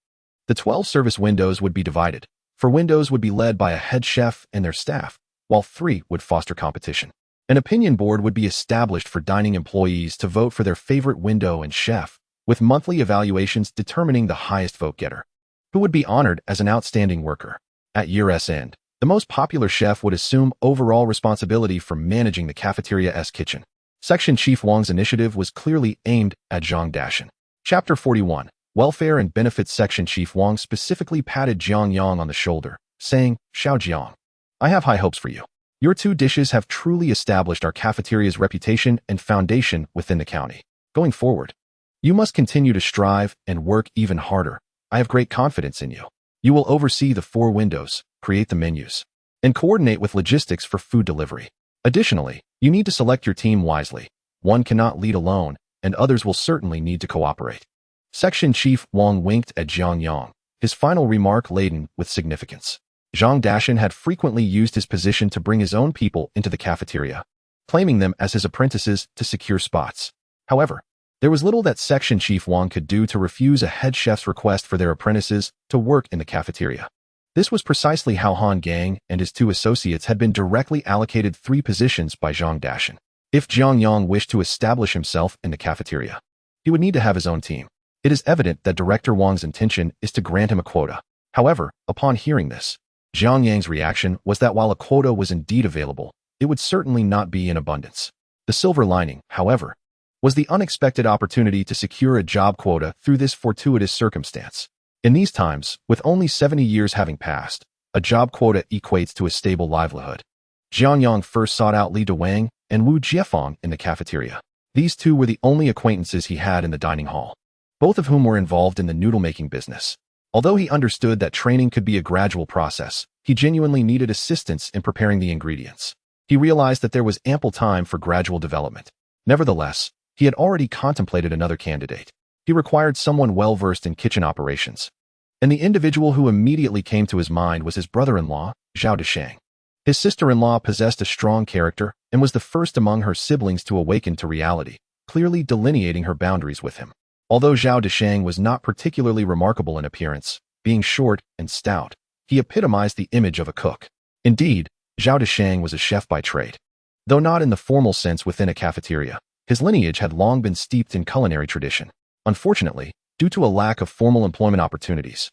The 12 service windows would be divided. 4 windows would be led by a head chef and their staff, while 3 would foster competition. An opinion board would be established for dining employees to vote for their favorite window and chef, with monthly evaluations determining the highest vote getter, who would be honored as an outstanding worker. At year's end, the most popular chef would assume overall responsibility for managing the cafeteria's kitchen. Section Chief Wang's initiative was clearly aimed at Zhang Dashan. Chapter 41. Welfare and Benefits. Section Chief Wang specifically patted Jiang Yang on the shoulder, saying, "Xiao Jiang, I have high hopes for you. Your 2 dishes have truly established our cafeteria's reputation and foundation within the county. Going forward, you must continue to strive and work even harder. I have great confidence in you. You will oversee the 4 windows, create the menus, and coordinate with logistics for food delivery. Additionally, you need to select your team wisely. One cannot lead alone, and others will certainly need to cooperate." Section Chief Wang winked at Jiang Yang, his final remark laden with significance. Zhang Dashan had frequently used his position to bring his own people into the cafeteria, claiming them as his apprentices to secure spots. However, there was little that Section Chief Wang could do to refuse a head chef's request for their apprentices to work in the cafeteria. This was precisely how Han Gang and his 2 associates had been directly allocated 3 positions by Zhang Dashan. If Jiang Yang wished to establish himself in the cafeteria, he would need to have his own team. It is evident that Director Wang's intention is to grant him a quota. However, upon hearing this, Jiang Yang's reaction was that while a quota was indeed available, it would certainly not be in abundance. The silver lining, however, was the unexpected opportunity to secure a job quota through this fortuitous circumstance. In these times, with only 70 years having passed, a job quota equates to a stable livelihood. Jiang Yang first sought out Li Dewang and Wu Jiefeng in the cafeteria. These 2 were the only acquaintances he had in the dining hall, both of whom were involved in the noodle-making business. Although he understood that training could be a gradual process, he genuinely needed assistance in preparing the ingredients. He realized that there was ample time for gradual development. Nevertheless, he had already contemplated another candidate. He required someone well-versed in kitchen operations. And the individual who immediately came to his mind was his brother-in-law, Zhao Deshang. His sister-in-law possessed a strong character and was the first among her siblings to awaken to reality, clearly delineating her boundaries with him. Although Zhao Deshang was not particularly remarkable in appearance, being short and stout, he epitomized the image of a cook. Indeed, Zhao Deshang was a chef by trade. Though not in the formal sense within a cafeteria, his lineage had long been steeped in culinary tradition. Unfortunately, due to a lack of formal employment opportunities,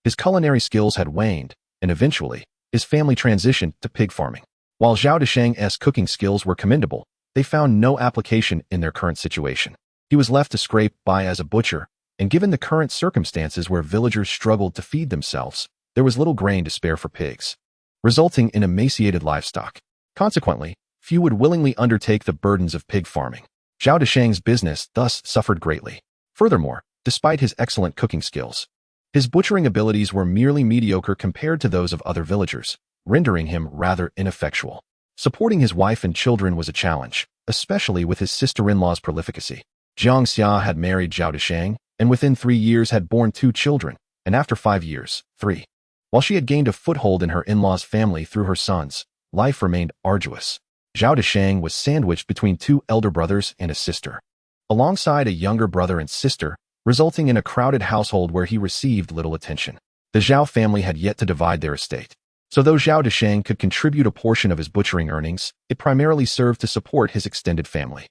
his culinary skills had waned, and eventually, his family transitioned to pig farming. While Zhao Deshang's cooking skills were commendable, they found no application in their current situation. He was left to scrape by as a butcher, and given the current circumstances where villagers struggled to feed themselves, there was little grain to spare for pigs, resulting in emaciated livestock. Consequently, few would willingly undertake the burdens of pig farming. Zhao Deshang's business thus suffered greatly. Furthermore, despite his excellent cooking skills, his butchering abilities were merely mediocre compared to those of other villagers, rendering him rather ineffectual. Supporting his wife and children was a challenge, especially with his sister-in-law's prolificacy. Jiang Xiao had married Zhao Deshang, and within 3 years had borne 2 children, and after 5 years, 3. While she had gained a foothold in her in-laws' family through her sons, life remained arduous. Zhao Deshang was sandwiched between 2 elder brothers and a sister, alongside a younger brother and sister, resulting in a crowded household where he received little attention. The Zhao family had yet to divide their estate. So though Zhao Deshang could contribute a portion of his butchering earnings, it primarily served to support his extended family.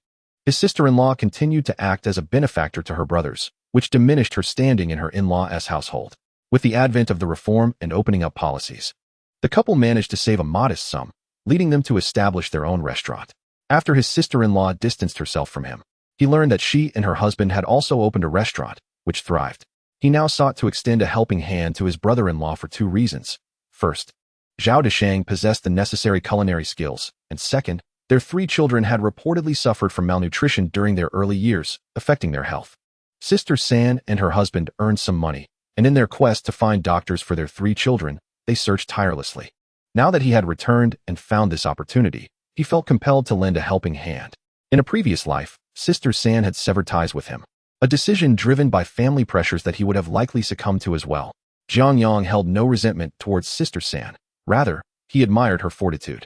His sister-in-law continued to act as a benefactor to her brothers, which diminished her standing in her in-law's household. With the advent of the reform and opening up policies, the couple managed to save a modest sum, leading them to establish their own restaurant. After his sister-in-law distanced herself from him, he learned that she and her husband had also opened a restaurant, which thrived. He now sought to extend a helping hand to his brother-in-law for two reasons. First, Zhao Deshang possessed the necessary culinary skills, and second, their three children had reportedly suffered from malnutrition during their early years, affecting their health. Sister San and her husband earned some money, and in their quest to find doctors for their three children, they searched tirelessly. Now that he had returned and found this opportunity, he felt compelled to lend a helping hand. In a previous life, Sister San had severed ties with him, a decision driven by family pressures that he would have likely succumbed to as well. Jiang Yang held no resentment towards Sister San. Rather, he admired her fortitude.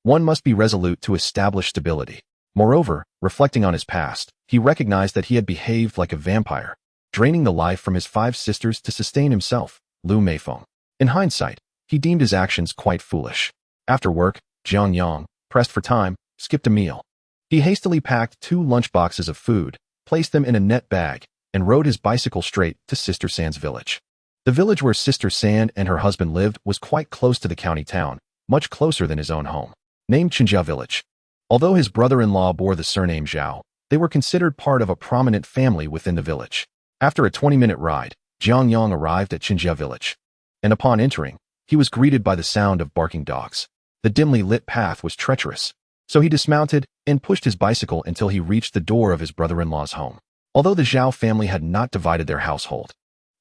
One must be resolute to establish stability. Moreover, reflecting on his past, he recognized that he had behaved like a vampire, draining the life from his five sisters to sustain himself. Liu Meifeng. In hindsight, he deemed his actions quite foolish. After work, Jiang Yang, pressed for time, skipped a meal. He hastily packed 2 lunchboxes of food, placed them in a net bag, and rode his bicycle straight to Sister San's village. The village where Sister San and her husband lived was quite close to the county town, much closer than his own home, named Qinjia Village. Although his brother-in-law bore the surname Zhao, they were considered part of a prominent family within the village. After a 20-minute ride, Jiang Yang arrived at Qinjia Village, and upon entering, he was greeted by the sound of barking dogs. The dimly lit path was treacherous, so he dismounted and pushed his bicycle until he reached the door of his brother-in-law's home. Although the Zhao family had not divided their household,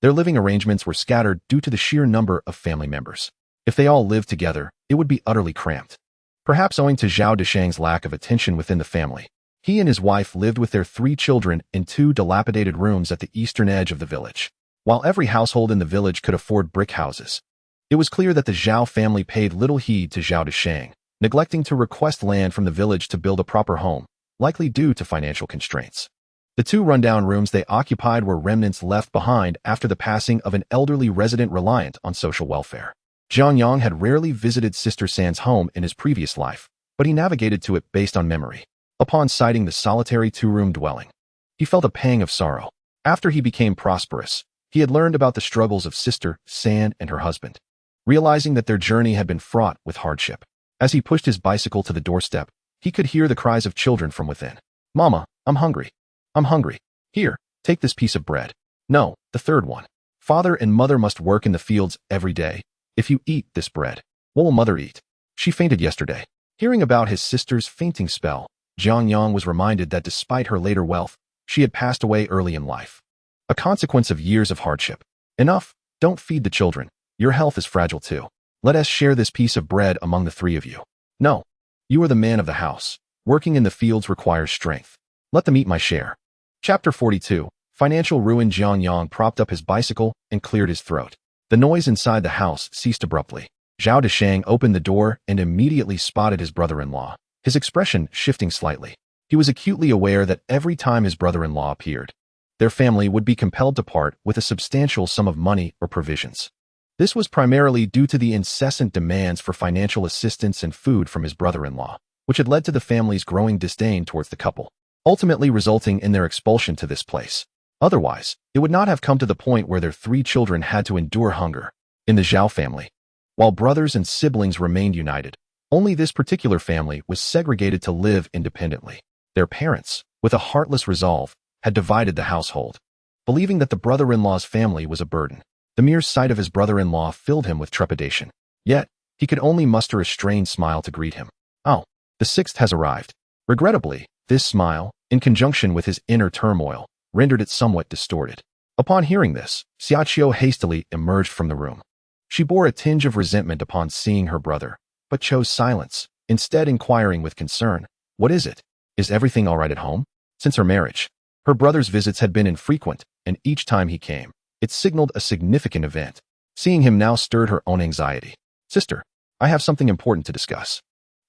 their living arrangements were scattered due to the sheer number of family members. If they all lived together, it would be utterly cramped. Perhaps owing to Zhao Deshang's lack of attention within the family, he and his wife lived with their 3 children in 2 dilapidated rooms at the eastern edge of the village. While every household in the village could afford brick houses, it was clear that the Zhao family paid little heed to Zhao Deshang, neglecting to request land from the village to build a proper home, likely due to financial constraints. The 2 rundown rooms they occupied were remnants left behind after the passing of an elderly resident reliant on social welfare. Jiang Yang had rarely visited Sister San's home in his previous life, but he navigated to it based on memory. Upon sighting the solitary 2-room dwelling, he felt a pang of sorrow. After he became prosperous, he had learned about the struggles of Sister San and her husband, realizing that their journey had been fraught with hardship. As he pushed his bicycle to the doorstep, he could hear the cries of children from within. "Mama, I'm hungry. I'm hungry. Here, take this piece of bread." "No, the third one. Father and mother must work in the fields every day. If you eat this bread, what will mother eat? She fainted yesterday." Hearing about his sister's fainting spell, Jiang Yang was reminded that despite her later wealth, she had passed away early in life, a consequence of years of hardship. "Enough, don't feed the children. Your health is fragile too. Let us share this piece of bread among the 3 of you." "No, you are the man of the house. Working in the fields requires strength. Let them eat my share." Chapter 42. Financial ruin. Jiang Yang propped up his bicycle and cleared his throat. The noise inside the house ceased abruptly. Zhao Deshang opened the door and immediately spotted his brother-in-law, his expression shifting slightly. He was acutely aware that every time his brother-in-law appeared, their family would be compelled to part with a substantial sum of money or provisions. This was primarily due to the incessant demands for financial assistance and food from his brother-in-law, which had led to the family's growing disdain towards the couple, ultimately resulting in their expulsion to this place. Otherwise, it would not have come to the point where their 3 children had to endure hunger. In the Zhao family, while brothers and siblings remained united, only this particular family was segregated to live independently. Their parents, with a heartless resolve, had divided the household, believing that the brother-in-law's family was a burden. The mere sight of his brother-in-law filled him with trepidation. Yet, he could only muster a strained smile to greet him. "Oh, the 6th has arrived." Regrettably, this smile, in conjunction with his inner turmoil, rendered it somewhat distorted. Upon hearing this, Xiaoxiao hastily emerged from the room. She bore a tinge of resentment upon seeing her brother, but chose silence, instead inquiring with concern, "What is it? Is everything all right at home?" Since her marriage, her brother's visits had been infrequent, and each time he came, it signaled a significant event. Seeing him now stirred her own anxiety. "Sister, I have something important to discuss."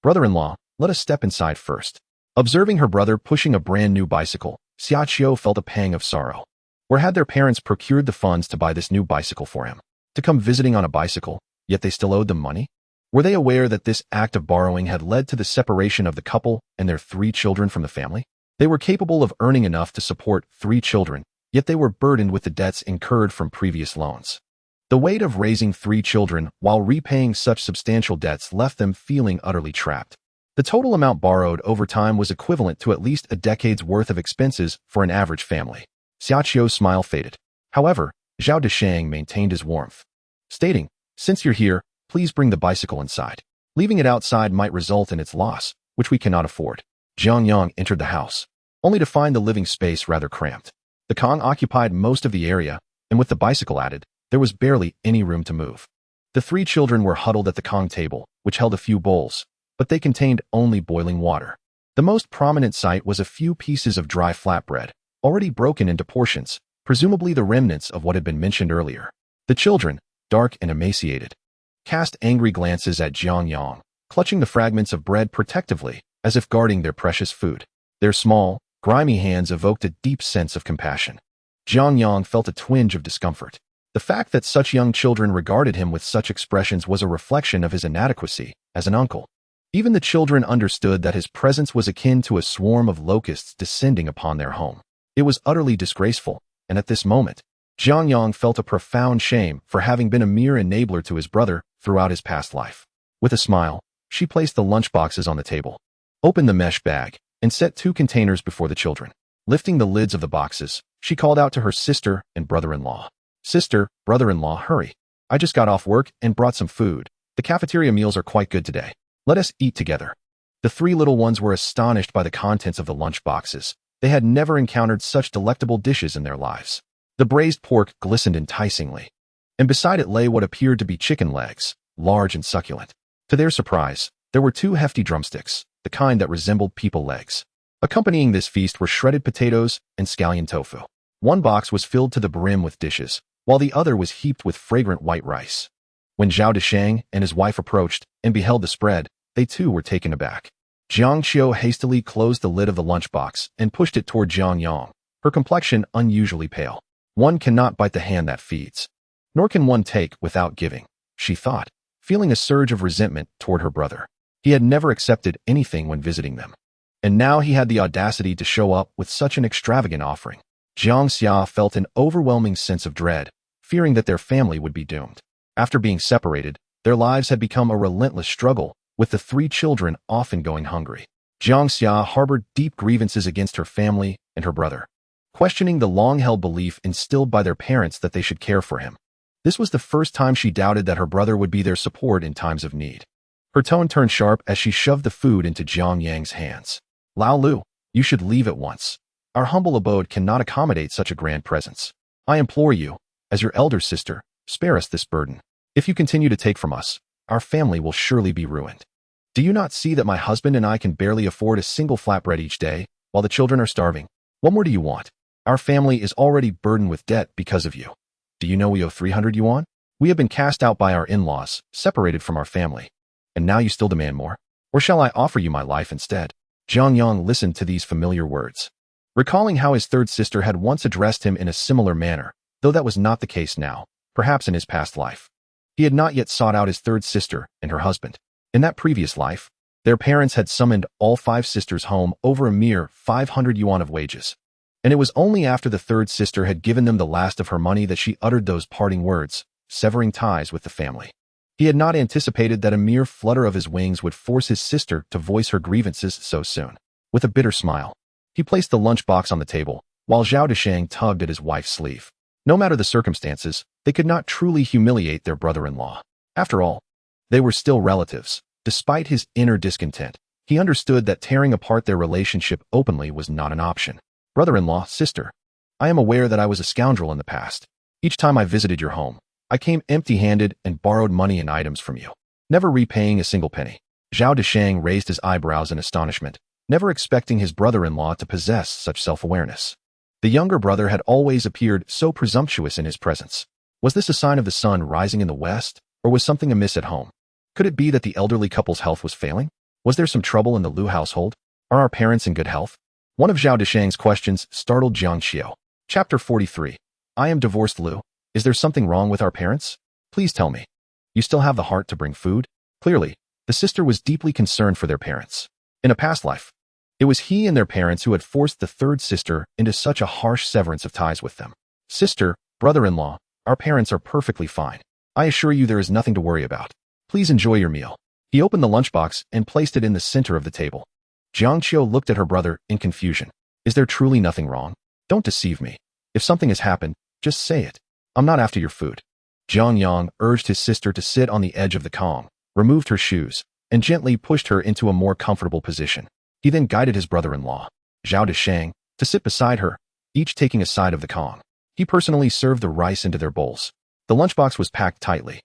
"Brother-in-law, let us step inside first." Observing her brother pushing a brand new bicycle, Xiaoxiao felt a pang of sorrow. Where had their parents procured the funds to buy this new bicycle for him? To come visiting on a bicycle, yet they still owed them money? Were they aware that this act of borrowing had led to the separation of the couple and their 3 children from the family? They were capable of earning enough to support 3 children, yet they were burdened with the debts incurred from previous loans. The weight of raising 3 children while repaying such substantial debts left them feeling utterly trapped. The total amount borrowed over time was equivalent to at least a decade's worth of expenses for an average family. Xiaoxiao's smile faded. However, Zhao Deshang maintained his warmth, stating, "Since you're here, please bring the bicycle inside. Leaving it outside might result in its loss, which we cannot afford." Jiang Yang entered the house, only to find the living space rather cramped. The Kong occupied most of the area, and with the bicycle added, there was barely any room to move. The 3 children were huddled at the Kong table, which held a few bowls, but they contained only boiling water. The most prominent sight was a few pieces of dry flatbread, already broken into portions, presumably the remnants of what had been mentioned earlier. The children, dark and emaciated, cast angry glances at Jiang Yang, clutching the fragments of bread protectively, as if guarding their precious food. Their small, grimy hands evoked a deep sense of compassion. Jiang Yang felt a twinge of discomfort. The fact that such young children regarded him with such expressions was a reflection of his inadequacy as an uncle. Even the children understood that his presence was akin to a swarm of locusts descending upon their home. It was utterly disgraceful, and at this moment, Jiang Yang felt a profound shame for having been a mere enabler to his brother throughout his past life. With a smile, she placed the lunchboxes on the table, opened the mesh bag, and set 2 containers before the children. Lifting the lids of the boxes, she called out to her sister and brother-in-law. "Sister, brother-in-law, hurry. I just got off work and brought some food. The cafeteria meals are quite good today. Let us eat together." The 3 little ones were astonished by the contents of the lunch boxes. They had never encountered such delectable dishes in their lives. The braised pork glistened enticingly, and beside it lay what appeared to be chicken legs, large and succulent. To their surprise, there were 2 hefty drumsticks, the kind that resembled people legs. Accompanying this feast were shredded potatoes and scallion tofu. One box was filled to the brim with dishes, while the other was heaped with fragrant white rice. When Zhao Deshang and his wife approached and beheld the spread, they too were taken aback. Jiang Xiao hastily closed the lid of the lunchbox and pushed it toward Jiang Yang, her complexion unusually pale. "One cannot bite the hand that feeds, nor can one take without giving," she thought, feeling a surge of resentment toward her brother. He had never accepted anything when visiting them, and now he had the audacity to show up with such an extravagant offering. Jiang Xiao felt an overwhelming sense of dread, fearing that their family would be doomed. After being separated, their lives had become a relentless struggle, with the 3 children often going hungry. Jiang Xiao harbored deep grievances against her family and her brother, questioning the long-held belief instilled by their parents that they should care for him. This was the first time she doubted that her brother would be their support in times of need. Her tone turned sharp as she shoved the food into Jiang Yang's hands. "Lao Lu, you should leave at once. Our humble abode cannot accommodate such a grand presence. I implore you, as your elder sister, spare us this burden. If you continue to take from us, our family will surely be ruined. Do you not see that my husband and I can barely afford a single flatbread each day, while the children are starving? What more do you want? Our family is already burdened with debt because of you. Do you know we owe 300 yuan? We have been cast out by our in-laws, separated from our family. And now you still demand more? Or shall I offer you my life instead?" Jiang Yang listened to these familiar words, recalling how his 3rd sister had once addressed him in a similar manner, though that was not the case now, perhaps in his past life. He had not yet sought out his 3rd sister and her husband. In that previous life, their parents had summoned all 5 sisters home over a mere 500 yuan of wages. And it was only after the 3rd sister had given them the last of her money that she uttered those parting words, severing ties with the family. He had not anticipated that a mere flutter of his wings would force his sister to voice her grievances so soon. With a bitter smile, he placed the lunchbox on the table, while Zhao Deshang tugged at his wife's sleeve. No matter the circumstances, they could not truly humiliate their brother-in-law. After all, they were still relatives. Despite his inner discontent, he understood that tearing apart their relationship openly was not an option. "Brother-in-law, sister, I am aware that I was a scoundrel in the past. Each time I visited your home, I came empty-handed and borrowed money and items from you, never repaying a single penny." Zhao Deshang raised his eyebrows in astonishment, never expecting his brother-in-law to possess such self-awareness. The younger brother had always appeared so presumptuous in his presence. Was this a sign of the sun rising in the west, or was something amiss at home? Could it be that the elderly couple's health was failing? Was there some trouble in the Liu household? Are our parents in good health? One of Zhao Deshang's questions startled Jiang Xiao. Chapter 43. I am divorced, Liu. Is there something wrong with our parents? Please tell me. You still have the heart to bring food? Clearly, the sister was deeply concerned for their parents. In a past life, It was he and their parents who had forced the third sister into such a harsh severance of ties with them. Sister, brother-in-law, our parents are perfectly fine. I assure you there is nothing to worry about. Please enjoy your meal. He opened the lunchbox and placed it in the center of the table. Jiang Xiao looked at her brother in confusion. Is there truly nothing wrong? Don't deceive me. If something has happened, just say it. I'm not after your food. Jiang Yang urged his sister to sit on the edge of the Kong, removed her shoes, and gently pushed her into a more comfortable position. He then guided his brother-in-law, Zhao Deshang, to sit beside her, each taking a side of the Kong. He personally served the rice into their bowls. The lunchbox was packed tightly,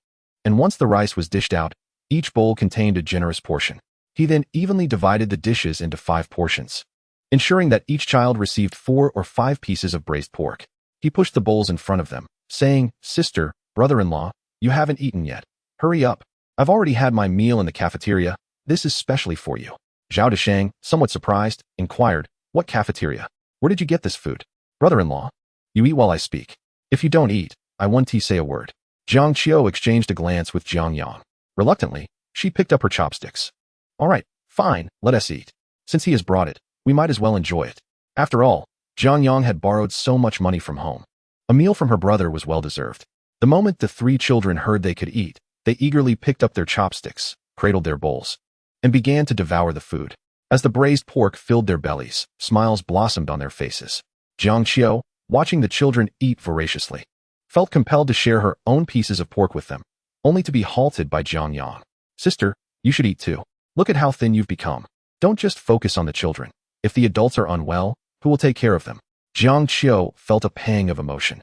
and once the rice was dished out, each bowl contained a generous portion. He then evenly divided the dishes into 5 portions, ensuring that each child received 4 or 5 pieces of braised pork. He pushed the bowls in front of them, saying, Sister, brother-in-law, you haven't eaten yet. Hurry up. I've already had my meal in the cafeteria. This is specially for you. Zhao Deshang, somewhat surprised, inquired, What cafeteria? Where did you get this food? Brother-in-law, you eat while I speak. If you don't eat, I won't say a word. Jiang Xiao exchanged a glance with Jiang Yang. Reluctantly, she picked up her chopsticks. All right, fine, let us eat. Since he has brought it, we might as well enjoy it. After all, Jiang Yang had borrowed so much money from home. A meal from her brother was well-deserved. The moment the 3 children heard they could eat, they eagerly picked up their chopsticks, cradled their bowls, and began to devour the food. As the braised pork filled their bellies, smiles blossomed on their faces. Jiang Xiao, watching the children eat voraciously, felt compelled to share her own pieces of pork with them, only to be halted by Jiang Yang. Sister, you should eat too. Look at how thin you've become. Don't just focus on the children. If the adults are unwell, who will take care of them? Jiang Xiao felt a pang of emotion.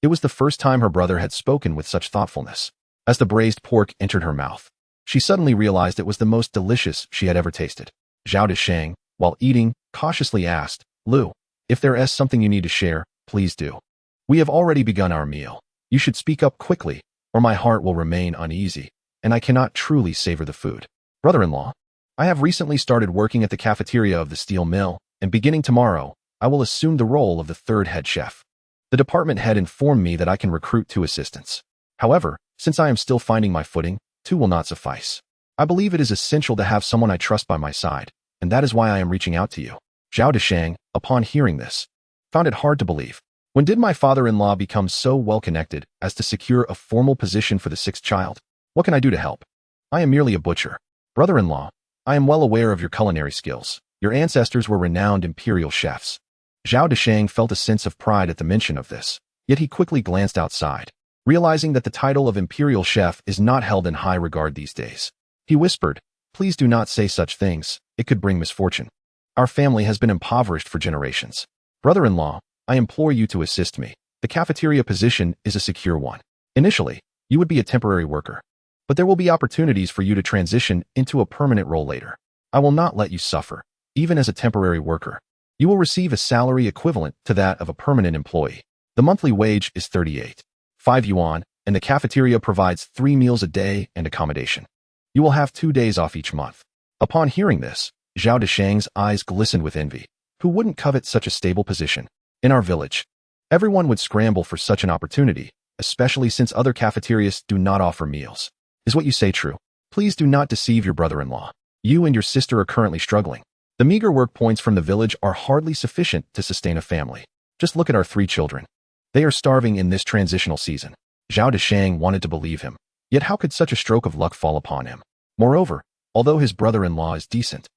It was the first time her brother had spoken with such thoughtfulness. As the braised pork entered her mouth, she suddenly realized it was the most delicious she had ever tasted. Zhao Deshang, while eating, cautiously asked, Liu, if there is something you need to share, please do. We have already begun our meal. You should speak up quickly, or my heart will remain uneasy, and I cannot truly savor the food. Brother-in-law, I have recently started working at the cafeteria of the steel mill, and beginning tomorrow, I will assume the role of the 3rd head chef. The department head informed me that I can recruit 2 assistants. However, since I am still finding my footing, 2 will not suffice. I believe it is essential to have someone I trust by my side, and that is why I am reaching out to you. Zhao Deshang, upon hearing this, found it hard to believe. When did my father-in-law become so well-connected as to secure a formal position for the 6th child? What can I do to help? I am merely a butcher. Brother-in-law, I am well aware of your culinary skills. Your ancestors were renowned imperial chefs. Zhao Deshang felt a sense of pride at the mention of this, yet he quickly glanced outside, realizing that the title of imperial chef is not held in high regard these days. He whispered, Please do not say such things, it could bring misfortune. Our family has been impoverished for generations. Brother-in-law, I implore you to assist me. The cafeteria position is a secure one. Initially, you would be a temporary worker, but there will be opportunities for you to transition into a permanent role later. I will not let you suffer, even as a temporary worker. You will receive a salary equivalent to that of a permanent employee. The monthly wage is 38.5 yuan, and the cafeteria provides 3 meals a day and accommodation. You will have 2 days off each month. Upon hearing this, Zhao Deshang's eyes glistened with envy. Who wouldn't covet such a stable position? In our village, everyone would scramble for such an opportunity, especially since other cafeterias do not offer meals. Is what you say true? Please do not deceive your brother-in-law. You and your sister are currently struggling. The meager work points from the village are hardly sufficient to sustain a family. Just look at our 3 children. They are starving in this transitional season. Zhao Deshang wanted to believe him, yet how could such a stroke of luck fall upon him? Moreover, although his brother-in-law is decent,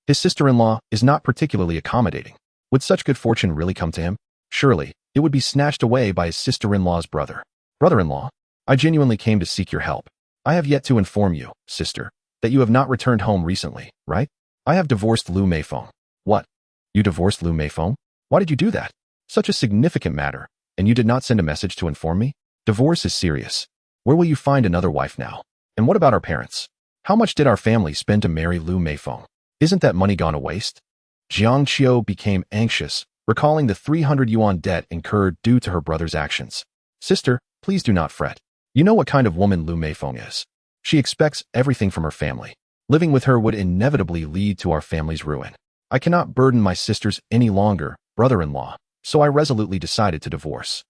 his sister-in-law is not particularly accommodating. Would such good fortune really come to him? Surely, it would be snatched away by his sister-in-law's brother. Brother-in-law, I genuinely came to seek your help. I have yet to inform you, sister, that you have not returned home recently, right? I have divorced Liu Meifeng. What? You divorced Liu Meifeng? Why did you do that? Such a significant matter, and you did not send a message to inform me? Divorce is serious. Where will you find another wife now? And what about our parents? How much did our family spend to marry Liu Meifeng? Isn't that money gone to waste? Jiang Xiao became anxious, recalling the 300 yuan debt incurred due to her brother's actions. Sister, please do not fret. You know what kind of woman Liu Meifeng is. She expects everything from her family. Living with her would inevitably lead to our family's ruin. I cannot burden my sisters any longer, brother-in-law, so I resolutely decided to divorce.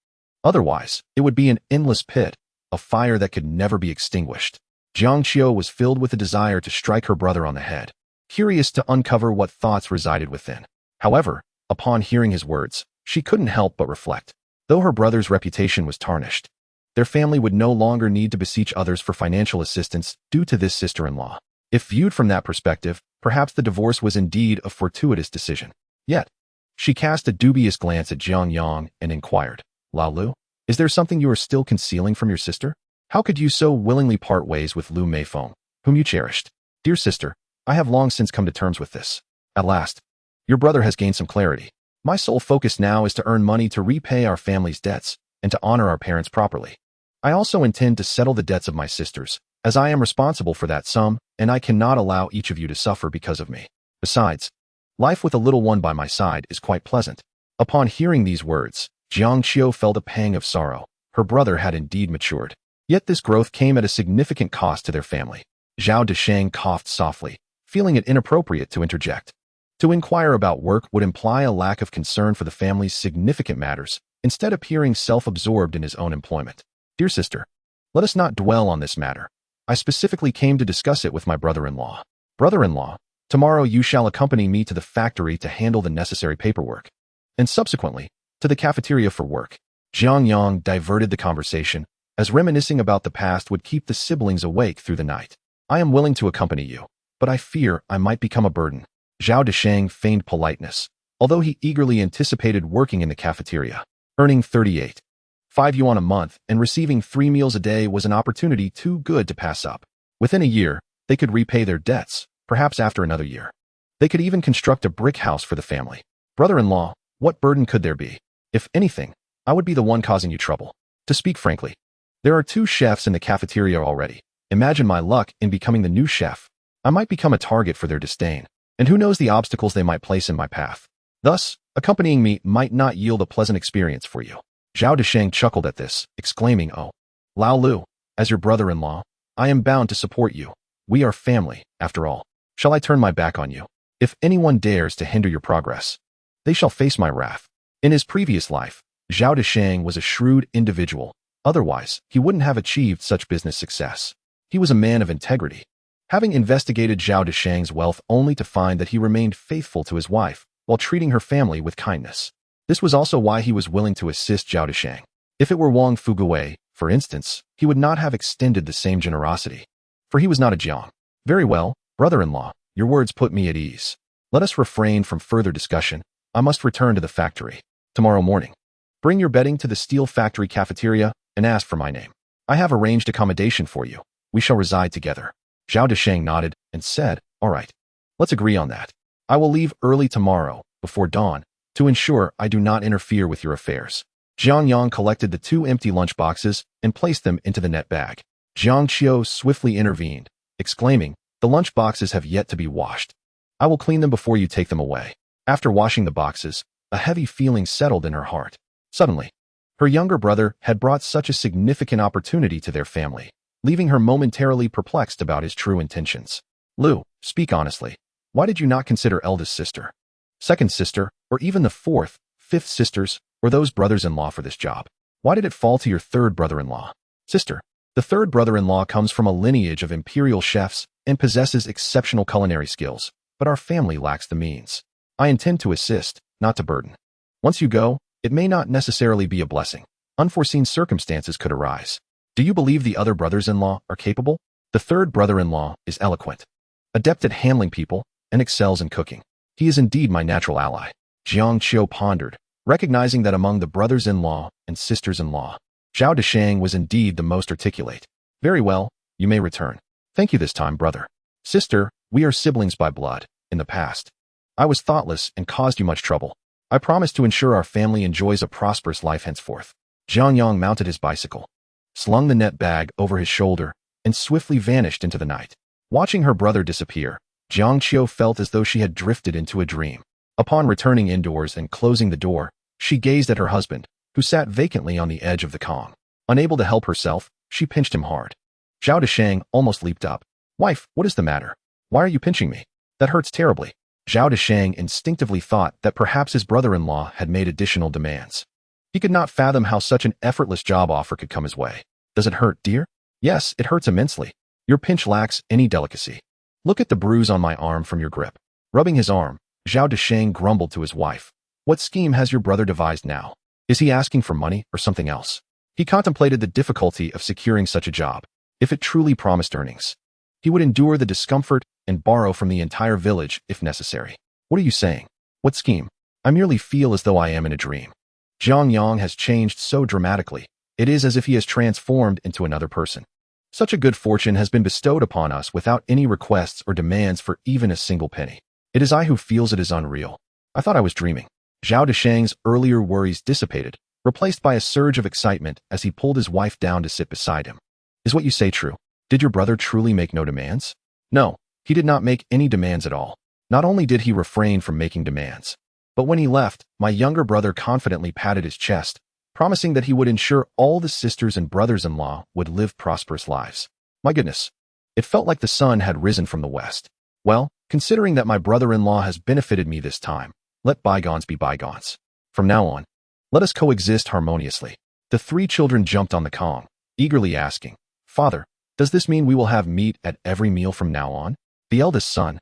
Otherwise, it would be an endless pit, a fire that could never be extinguished. Jiang Xiao was filled with a desire to strike her brother on the head. curious to uncover what thoughts resided within. However, upon hearing his words, she couldn't help but reflect. Though her brother's reputation was tarnished, their family would no longer need to beseech others for financial assistance due to this sister-in-law. If viewed from that perspective, perhaps the divorce was indeed a fortuitous decision. Yet, she cast a dubious glance at Jiang Yang and inquired, Lu, is there something you are still concealing from your sister? How could you so willingly part ways with Liu Meifeng, whom you cherished? Dear sister, I have long since come to terms with this. At last, your brother has gained some clarity. My sole focus now is to earn money to repay our family's debts and to honor our parents properly. I also intend to settle the debts of my sisters, as I am responsible for that sum, and I cannot allow each of you to suffer because of me. Besides, life with a little one by my side is quite pleasant. Upon hearing these words, Jiang Xiao felt a pang of sorrow. Her brother had indeed matured. Yet this growth came at a significant cost to their family. Zhao Deshang coughed softly, feeling it inappropriate to interject. To inquire about work would imply a lack of concern for the family's significant matters, instead appearing self-absorbed in his own employment. Dear sister, let us not dwell on this matter. I specifically came to discuss it with my brother-in-law. Brother-in-law, tomorrow you shall accompany me to the factory to handle the necessary paperwork, and subsequently, to the cafeteria for work. Jiang Yang diverted the conversation, as reminiscing about the past would keep the siblings awake through the night. I am willing to accompany you, but I fear I might become a burden. Zhao Deshang feigned politeness, although he eagerly anticipated working in the cafeteria. Earning 5 yuan a month and receiving 3 meals a day was an opportunity too good to pass up. Within a year, they could repay their debts, perhaps after another year. They could even construct a brick house for the family. Brother-in-law, what burden could there be? If anything, I would be the one causing you trouble. To speak frankly, there are 2 chefs in the cafeteria already. Imagine my luck in becoming the new chef. I might become a target for their disdain, and who knows the obstacles they might place in my path. Thus, accompanying me might not yield a pleasant experience for you. Zhao Deshang chuckled at this, exclaiming, Oh, Lu, as your brother-in-law, I am bound to support you. We are family, after all. Shall I turn my back on you? If anyone dares to hinder your progress, they shall face my wrath. In his previous life, Zhao Deshang was a shrewd individual. Otherwise, he wouldn't have achieved such business success. He was a man of integrity. Having investigated Zhao Deshang's wealth only to find that he remained faithful to his wife while treating her family with kindness. This was also why he was willing to assist Zhao Deshang. If it were Wang Fugui, for instance, he would not have extended the same generosity, for he was not a Jiang. Very well, brother-in-law, your words put me at ease. Let us refrain from further discussion. I must return to the factory. Tomorrow morning, bring your bedding to the steel factory cafeteria and ask for my name. I have arranged accommodation for you. We shall reside together. Zhao Deshang nodded and said, All right, let's agree on that. I will leave early tomorrow, before dawn, to ensure I do not interfere with your affairs. Jiang Yang collected the 2 empty lunch boxes and placed them into the net bag. Jiang Xiao swiftly intervened, exclaiming, The lunch boxes have yet to be washed. I will clean them before you take them away. After washing the boxes, a heavy feeling settled in her heart. Suddenly, her younger brother had brought such a significant opportunity to their family, leaving her momentarily perplexed about his true intentions. Lu, speak honestly. Why did you not consider eldest sister, second sister, or even the 4th, 5th sisters, or those brothers-in-law for this job? Why did it fall to your 3rd brother-in-law? Sister, the 3rd brother-in-law comes from a lineage of imperial chefs and possesses exceptional culinary skills, but our family lacks the means. I intend to assist, not to burden. Once you go, it may not necessarily be a blessing. Unforeseen circumstances could arise. Do you believe the other brothers-in-law are capable? The 3rd brother-in-law is eloquent, adept at handling people, and excels in cooking. He is indeed my natural ally. Jiang Xiao pondered, recognizing that among the brothers-in-law and sisters-in-law, Zhao Deshang was indeed the most articulate. Very well, you may return. Thank you this time, brother. Sister, we are siblings by blood. In the past, I was thoughtless and caused you much trouble. I promise to ensure our family enjoys a prosperous life henceforth. Jiang Yang mounted his bicycle, slung the net bag over his shoulder, and swiftly vanished into the night. Watching her brother disappear, Jiang Xiao felt as though she had drifted into a dream. Upon returning indoors and closing the door, she gazed at her husband, who sat vacantly on the edge of the Kong. Unable to help herself, she pinched him hard. Zhao Deshang almost leaped up. Wife, what is the matter? Why are you pinching me? That hurts terribly. Zhao Deshang instinctively thought that perhaps his brother-in-law had made additional demands. He could not fathom how such an effortless job offer could come his way. Does it hurt, dear? Yes, it hurts immensely. Your pinch lacks any delicacy. Look at the bruise on my arm from your grip. Rubbing his arm, Zhao Desheng grumbled to his wife. What scheme has your brother devised now? Is he asking for money or something else? He contemplated the difficulty of securing such a job. If it truly promised earnings, he would endure the discomfort and borrow from the entire village if necessary. What are you saying? What scheme? I merely feel as though I am in a dream. Jiang Yang has changed so dramatically. It is as if he has transformed into another person. Such a good fortune has been bestowed upon us without any requests or demands for even a single penny. It is I who feels it is unreal. I thought I was dreaming. Zhao Desheng's earlier worries dissipated, replaced by a surge of excitement as he pulled his wife down to sit beside him. Is what you say true? Did your brother truly make no demands? No, he did not make any demands at all. Not only did he refrain from making demands, but when he left, my younger brother confidently patted his chest, promising that he would ensure all the sisters and brothers-in-law would live prosperous lives. My goodness, it felt like the sun had risen from the west. Well, considering that my brother-in-law has benefited me this time, let bygones be bygones. From now on, let us coexist harmoniously. The three children jumped on the Kong, eagerly asking, Father, does this mean we will have meat at every meal from now on? The eldest son,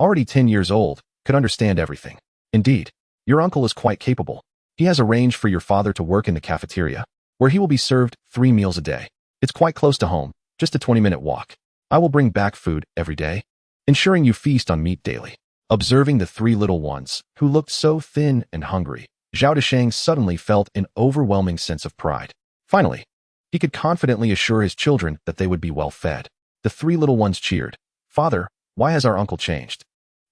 already 10 years old, could understand everything. Indeed, your uncle is quite capable. He has arranged for your father to work in the cafeteria, where he will be served 3 meals a day. It's quite close to home, just a 20-minute walk. I will bring back food every day, ensuring you feast on meat daily. Observing the 3 little ones, who looked so thin and hungry, Zhao Desheng suddenly felt an overwhelming sense of pride. Finally, he could confidently assure his children that they would be well fed. The 3 little ones cheered. Father, why has our uncle changed?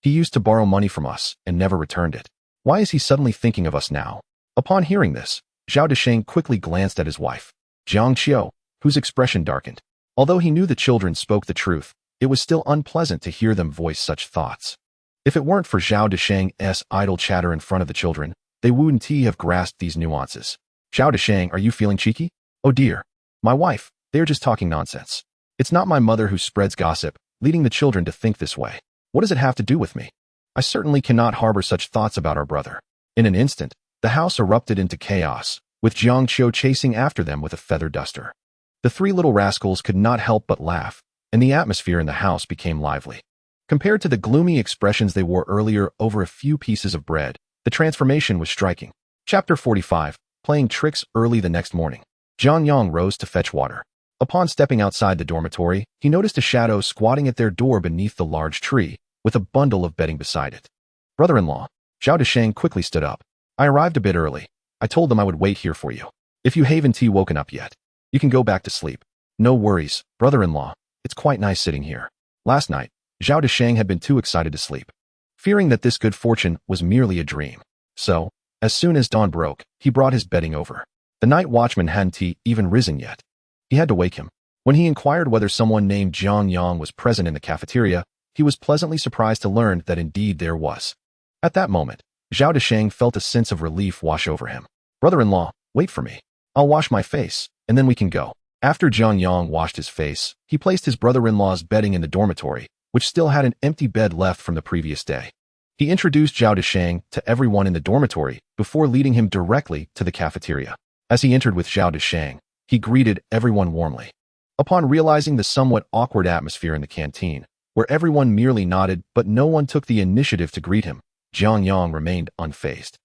He used to borrow money from us and never returned it. Why is he suddenly thinking of us now? Upon hearing this, Zhao Desheng quickly glanced at his wife, Jiang Xiao, whose expression darkened. Although he knew the children spoke the truth, it was still unpleasant to hear them voice such thoughts. If it weren't for Zhao Desheng's idle chatter in front of the children, they wouldn't have grasped these nuances. Zhao Desheng, are you feeling cheeky? Oh dear. My wife, they are just talking nonsense. It's not my mother who spreads gossip, leading the children to think this way. What does it have to do with me? I certainly cannot harbor such thoughts about our brother. In an instant, the house erupted into chaos, with Jiang Xiao chasing after them with a feather duster. The 3 little rascals could not help but laugh, and the atmosphere in the house became lively. Compared to the gloomy expressions they wore earlier over a few pieces of bread, the transformation was striking. Chapter 45, Playing Tricks. Early the next morning, Jiang Yang rose to fetch water. Upon stepping outside the dormitory, he noticed a shadow squatting at their door beneath the large tree, with a bundle of bedding beside it. Brother-in-law, Zhao Desheng quickly stood up. I arrived a bit early. I told them I would wait here for you. If you haven't woken up yet, you can go back to sleep. No worries, brother-in-law. It's quite nice sitting here. Last night, Zhao Desheng had been too excited to sleep, fearing that this good fortune was merely a dream. So, as soon as dawn broke, he brought his bedding over. The night watchman hadn't even risen yet. He had to wake him. When he inquired whether someone named Jiang Yang was present in the cafeteria, he was pleasantly surprised to learn that indeed there was. At that moment, Zhao Desheng felt a sense of relief wash over him. Brother-in-law, wait for me. I'll wash my face, and then we can go. After Jiang Yang washed his face, he placed his brother-in-law's bedding in the dormitory, which still had an empty bed left from the previous day. He introduced Zhao Desheng to everyone in the dormitory before leading him directly to the cafeteria. As he entered with Zhao Desheng, he greeted everyone warmly. Upon realizing the somewhat awkward atmosphere in the canteen, where everyone merely nodded but no one took the initiative to greet him, Jiang Yang remained unfazed.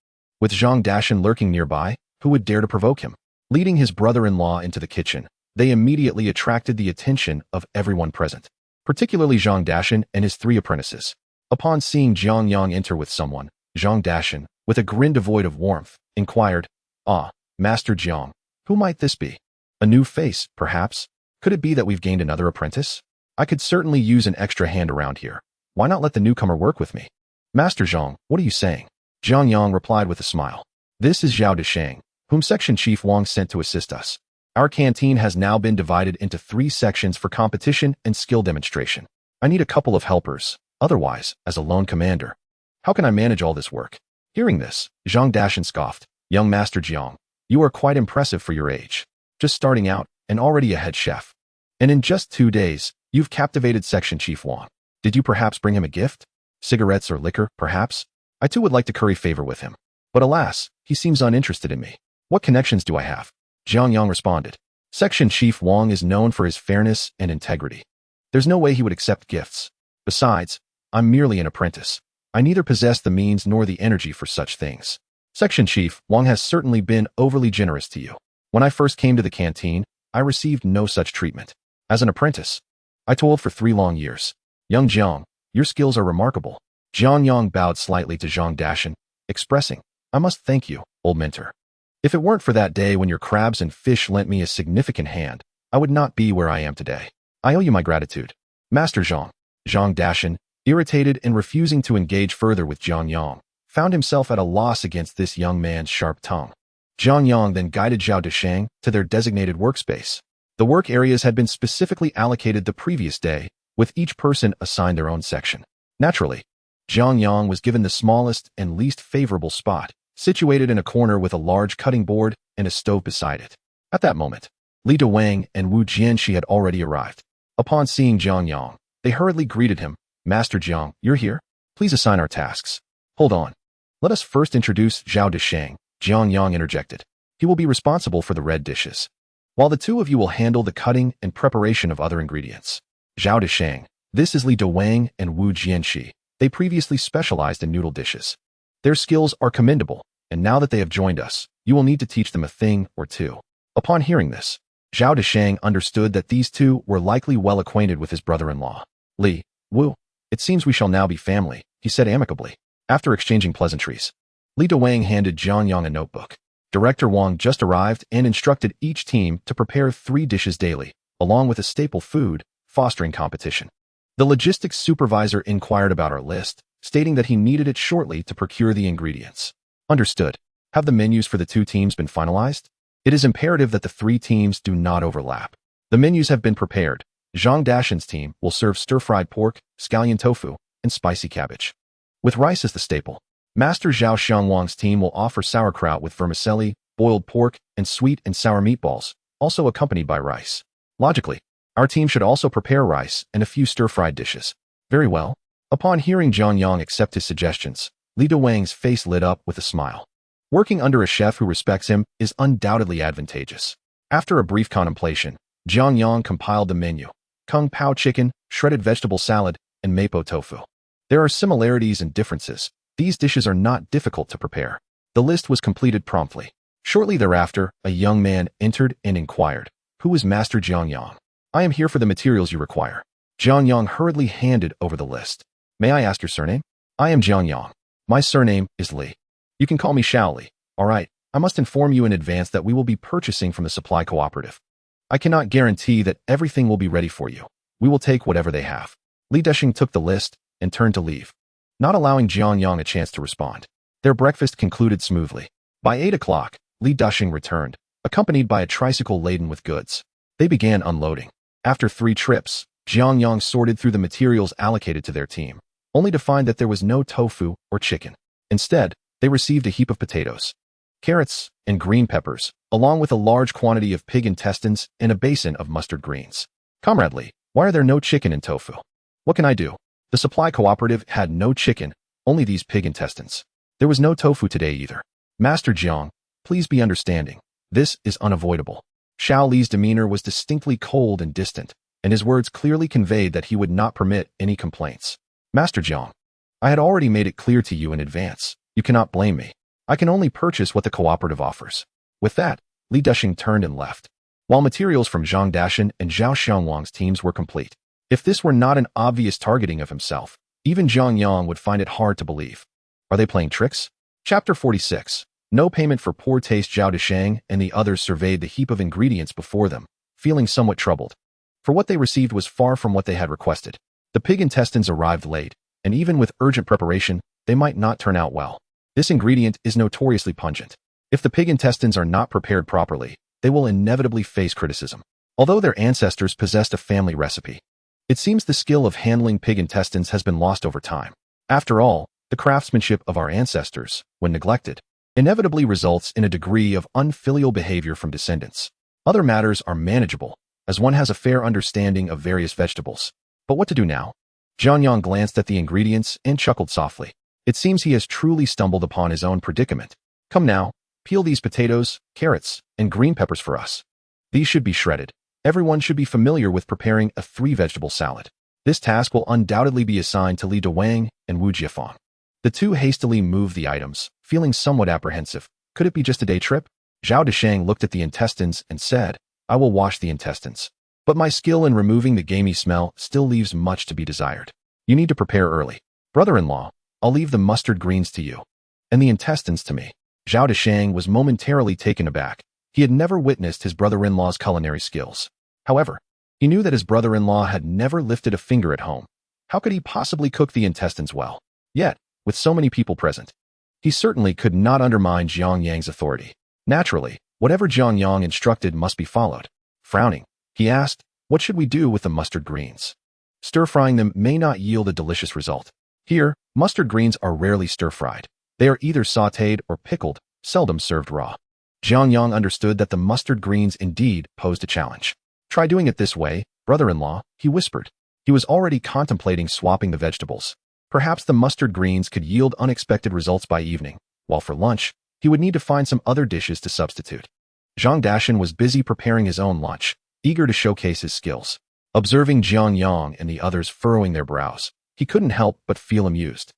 With Zhang Dashan lurking nearby, who would dare to provoke him? Leading his brother-in-law into the kitchen, they immediately attracted the attention of everyone present, particularly Zhang Dashan and his 3 apprentices. Upon seeing Jiang Yang enter with someone, Zhang Dashan, with a grin devoid of warmth, inquired, Ah, Master Jiang, who might this be? A new face, perhaps? Could it be that we've gained another apprentice? I could certainly use an extra hand around here. Why not let the newcomer work with me? Master Zhang, what are you saying? Jiang Yang replied with a smile. This is Zhao Desheng, whom Section Chief Wang sent to assist us. Our canteen has now been divided into 3 sections for competition and skill demonstration. I need a couple of helpers, otherwise, as a lone commander, how can I manage all this work? Hearing this, Zhang Dashan scoffed. Young Master Jiang, you are quite impressive for your age. Just starting out, and already a head chef. And in just 2 days, you've captivated Section Chief Wang. Did you perhaps bring him a gift? Cigarettes or liquor, perhaps? I too would like to curry favor with him. But alas, he seems uninterested in me. What connections do I have? Jiang Yang responded. Section Chief Wang is known for his fairness and integrity. There's no way he would accept gifts. Besides, I'm merely an apprentice. I neither possess the means nor the energy for such things. Section Chief Wang has certainly been overly generous to you. When I first came to the canteen, I received no such treatment. As an apprentice, I toiled for 3 long years. Young Jiang, your skills are remarkable. Jiang Yang bowed slightly to Zhang Dashan, expressing, I must thank you, old mentor. If it weren't for that day when your crabs and fish lent me a significant hand, I would not be where I am today. I owe you my gratitude. Master Zhang. Zhang Dashan, irritated and refusing to engage further with Jiang Yang, found himself at a loss against this young man's sharp tongue. Jiang Yang then guided Zhao Deshang to their designated workspace. The work areas had been specifically allocated the previous day, with each person assigned their own section. Naturally, Jiang Yang was given the smallest and least favorable spot, situated in a corner with a large cutting board and a stove beside it. At that moment, Li Dawang and Wu Jianxi had already arrived. Upon seeing Jiang Yang, they hurriedly greeted him. Master Jiang, you're here? Please assign our tasks. Hold on. Let us first introduce Zhao Deshang, Jiang Yang interjected. He will be responsible for the red dishes, while the two of you will handle the cutting and preparation of other ingredients. Zhao Deshang, this is Li Dawang and Wu Jianxi. They previously specialized in noodle dishes. Their skills are commendable, and now that they have joined us, you will need to teach them a thing or two. Upon hearing this, Zhao Deshang understood that these two were likely well acquainted with his brother-in-law. Li, Wu, it seems we shall now be family, he said amicably. After exchanging pleasantries, Li Dawang handed Jiang Yang a notebook. Director Wang just arrived and instructed each team to prepare 3 dishes daily, along with a staple food, fostering competition. The logistics supervisor inquired about our list, stating that he needed it shortly to procure the ingredients. Understood. Have the menus for the 2 teams been finalized? It is imperative that the 3 teams do not overlap. The menus have been prepared. Zhang Dashan's team will serve stir-fried pork, scallion tofu, and spicy cabbage, with rice as the staple. Master Zhao Xianwang's team will offer sauerkraut with vermicelli, boiled pork, and sweet and sour meatballs, also accompanied by rice. Logically, our team should also prepare rice and a few stir-fried dishes. Very well. Upon hearing Jiang Yang accept his suggestions, Li Dawang's face lit up with a smile. Working under a chef who respects him is undoubtedly advantageous. After a brief contemplation, Jiang Yang compiled the menu: Kung Pao chicken, shredded vegetable salad, and mapo tofu. There are similarities and differences. These dishes are not difficult to prepare. The list was completed promptly. Shortly thereafter, a young man entered and inquired, "Who is Master Jiang Yang?" "I am here for the materials you require." Jiang Yang hurriedly handed over the list. "May I ask your surname?" "I am Jiang Yang. My surname is Li. You can call me Xiao Li." "All right, I must inform you in advance that we will be purchasing from the supply cooperative. I cannot guarantee that everything will be ready for you. We will take whatever they have." Li Desheng took the list and turned to leave, not allowing Jiang Yang a chance to respond. Their breakfast concluded smoothly. By 8 o'clock, Li Desheng returned, accompanied by a tricycle laden with goods. They began unloading. After 3 trips, Jiang Yang sorted through the materials allocated to their team, only to find that there was no tofu or chicken. Instead, they received a heap of potatoes, carrots, and green peppers, along with a large quantity of pig intestines and a basin of mustard greens. "Comrade Li, why are there no chicken and tofu?" "What can I do? The supply cooperative had no chicken, only these pig intestines. There was no tofu today either." "Master Jiang, please be understanding. This is unavoidable." Xiao Li's demeanor was distinctly cold and distant, and his words clearly conveyed that he would not permit any complaints. "Master Jiang, I had already made it clear to you in advance. You cannot blame me. I can only purchase what the cooperative offers." With that, Li Desheng turned and left, while materials from Zhang Dashan and Zhao Xianwang's teams were complete. If this were not an obvious targeting of himself, even Jiang Yang would find it hard to believe. Are they playing tricks? Chapter 46. No payment for poor taste. Zhao Desheng and the others surveyed the heap of ingredients before them, feeling somewhat troubled. For what they received was far from what they had requested. The pig intestines arrived late, and even with urgent preparation, they might not turn out well. This ingredient is notoriously pungent. If the pig intestines are not prepared properly, they will inevitably face criticism. Although their ancestors possessed a family recipe, it seems the skill of handling pig intestines has been lost over time. After all, the craftsmanship of our ancestors, when neglected, inevitably results in a degree of unfilial behavior from descendants. Other matters are manageable, as one has a fair understanding of various vegetables. But what to do now? Jiang Yang glanced at the ingredients and chuckled softly. It seems he has truly stumbled upon his own predicament. "Come now, peel these potatoes, carrots, and green peppers for us. These should be shredded. Everyone should be familiar with preparing a 3-vegetable salad." This task will undoubtedly be assigned to Li Dawang and Wu Jiafeng. The two hastily moved the items, feeling somewhat apprehensive. Could it be just a day trip? Zhao Deshang looked at the intestines and said, I will wash the intestines. But my skill in removing the gamey smell still leaves much to be desired. You need to prepare early. Brother-in-law, I'll leave the mustard greens to you. And the intestines to me. Zhao Deshang was momentarily taken aback. He had never witnessed his brother-in-law's culinary skills. However, he knew that his brother-in-law had never lifted a finger at home. How could he possibly cook the intestines well? Yet, with so many people present, he certainly could not undermine Jiang Yang's authority. Naturally, whatever Jiang Yang instructed must be followed. Frowning, he asked, what should we do with the mustard greens? Stir-frying them may not yield a delicious result. Here, mustard greens are rarely stir-fried. They are either sautéed or pickled, seldom served raw. Jiang Yang understood that the mustard greens indeed posed a challenge. Try doing it this way, brother-in-law, he whispered. He was already contemplating swapping the vegetables. Perhaps the mustard greens could yield unexpected results by evening, while for lunch, he would need to find some other dishes to substitute. Zhang Dashan was busy preparing his own lunch, eager to showcase his skills. Observing Jiang Yang and the others furrowing their brows, he couldn't help but feel amused.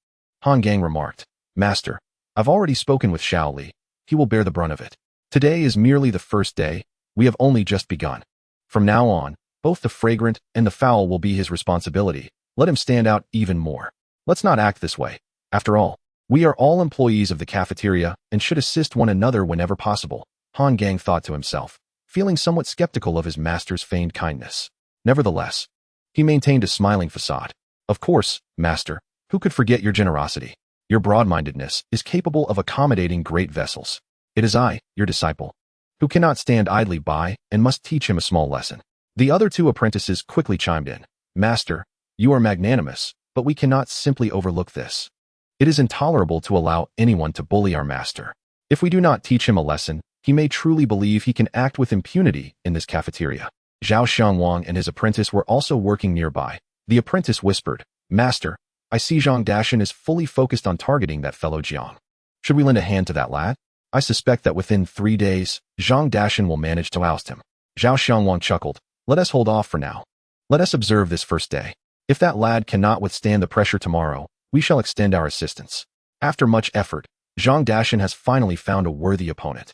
Han Gang remarked, Master, I've already spoken with Xiao Li. He will bear the brunt of it. Today is merely the first day. We have only just begun. From now on, both the fragrant and the foul will be his responsibility. Let him stand out even more. Let's not act this way. After all, we are all employees of the cafeteria and should assist one another whenever possible, Han Gang thought to himself, feeling somewhat skeptical of his master's feigned kindness. Nevertheless, he maintained a smiling facade. Of course, master, who could forget your generosity? Your broad-mindedness is capable of accommodating great vessels. It is I, your disciple, who cannot stand idly by and must teach him a small lesson. The other two apprentices quickly chimed in. Master, you are magnanimous, but we cannot simply overlook this. It is intolerable to allow anyone to bully our master. If we do not teach him a lesson, he may truly believe he can act with impunity in this cafeteria. Zhao Xiangwang and his apprentice were also working nearby. The apprentice whispered, Master, I see Zhang Dashan is fully focused on targeting that fellow Jiang. Should we lend a hand to that lad? I suspect that within 3 days, Zhang Dashan will manage to oust him. Zhao Xiangwang chuckled. Let us hold off for now. Let us observe this first day. If that lad cannot withstand the pressure tomorrow, we shall extend our assistance. After much effort, Zhang Dashan has finally found a worthy opponent.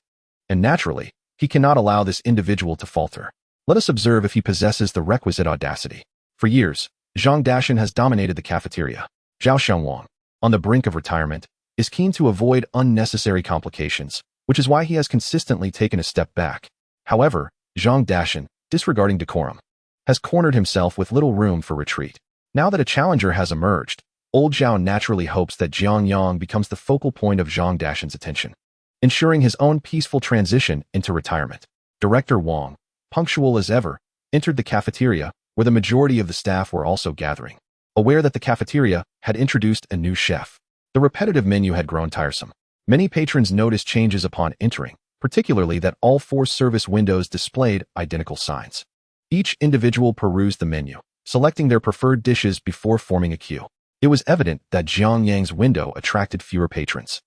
And naturally, he cannot allow this individual to falter. Let us observe if he possesses the requisite audacity. For years, Zhang Dashan has dominated the cafeteria. Zhao Xiangwang, on the brink of retirement, is keen to avoid unnecessary complications, which is why he has consistently taken a step back. However, Zhang Dashan, disregarding decorum, has cornered himself with little room for retreat. Now that a challenger has emerged, old Zhao naturally hopes that Jiang Yang becomes the focal point of Zhang Dashan's attention, ensuring his own peaceful transition into retirement. Director Wang, punctual as ever, entered the cafeteria, where the majority of the staff were also gathering. Aware that the cafeteria had introduced a new chef, the repetitive menu had grown tiresome. Many patrons noticed changes upon entering, particularly that all 4 service windows displayed identical signs. Each individual perused the menu, selecting their preferred dishes before forming a queue. It was evident that Jiang Yang's window attracted fewer patrons,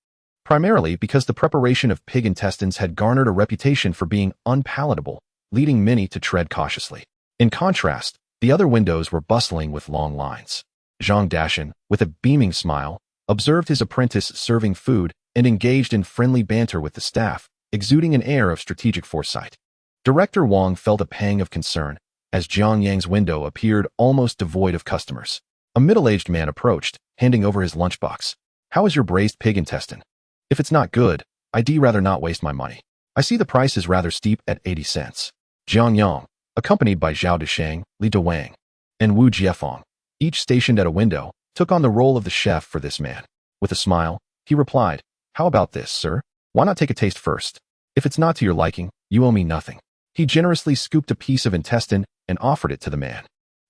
primarily because the preparation of pig intestines had garnered a reputation for being unpalatable, leading many to tread cautiously. In contrast, the other windows were bustling with long lines. Zhang Dashan, with a beaming smile, observed his apprentice serving food and engaged in friendly banter with the staff, exuding an air of strategic foresight. Director Wang felt a pang of concern as Jiang Yang's window appeared almost devoid of customers. A middle-aged man approached, handing over his lunchbox. How is your braised pig intestine? If it's not good, I'd rather not waste my money. I see the price is rather steep at 80 cents. Jiang Yang, accompanied by Zhao Deshang, Li Dawang, and Wu Jiafeng, each stationed at a window, took on the role of the chef for this man. With a smile, he replied, How about this, sir? Why not take a taste first? If it's not to your liking, you owe me nothing. He generously scooped a piece of intestine and offered it to the man.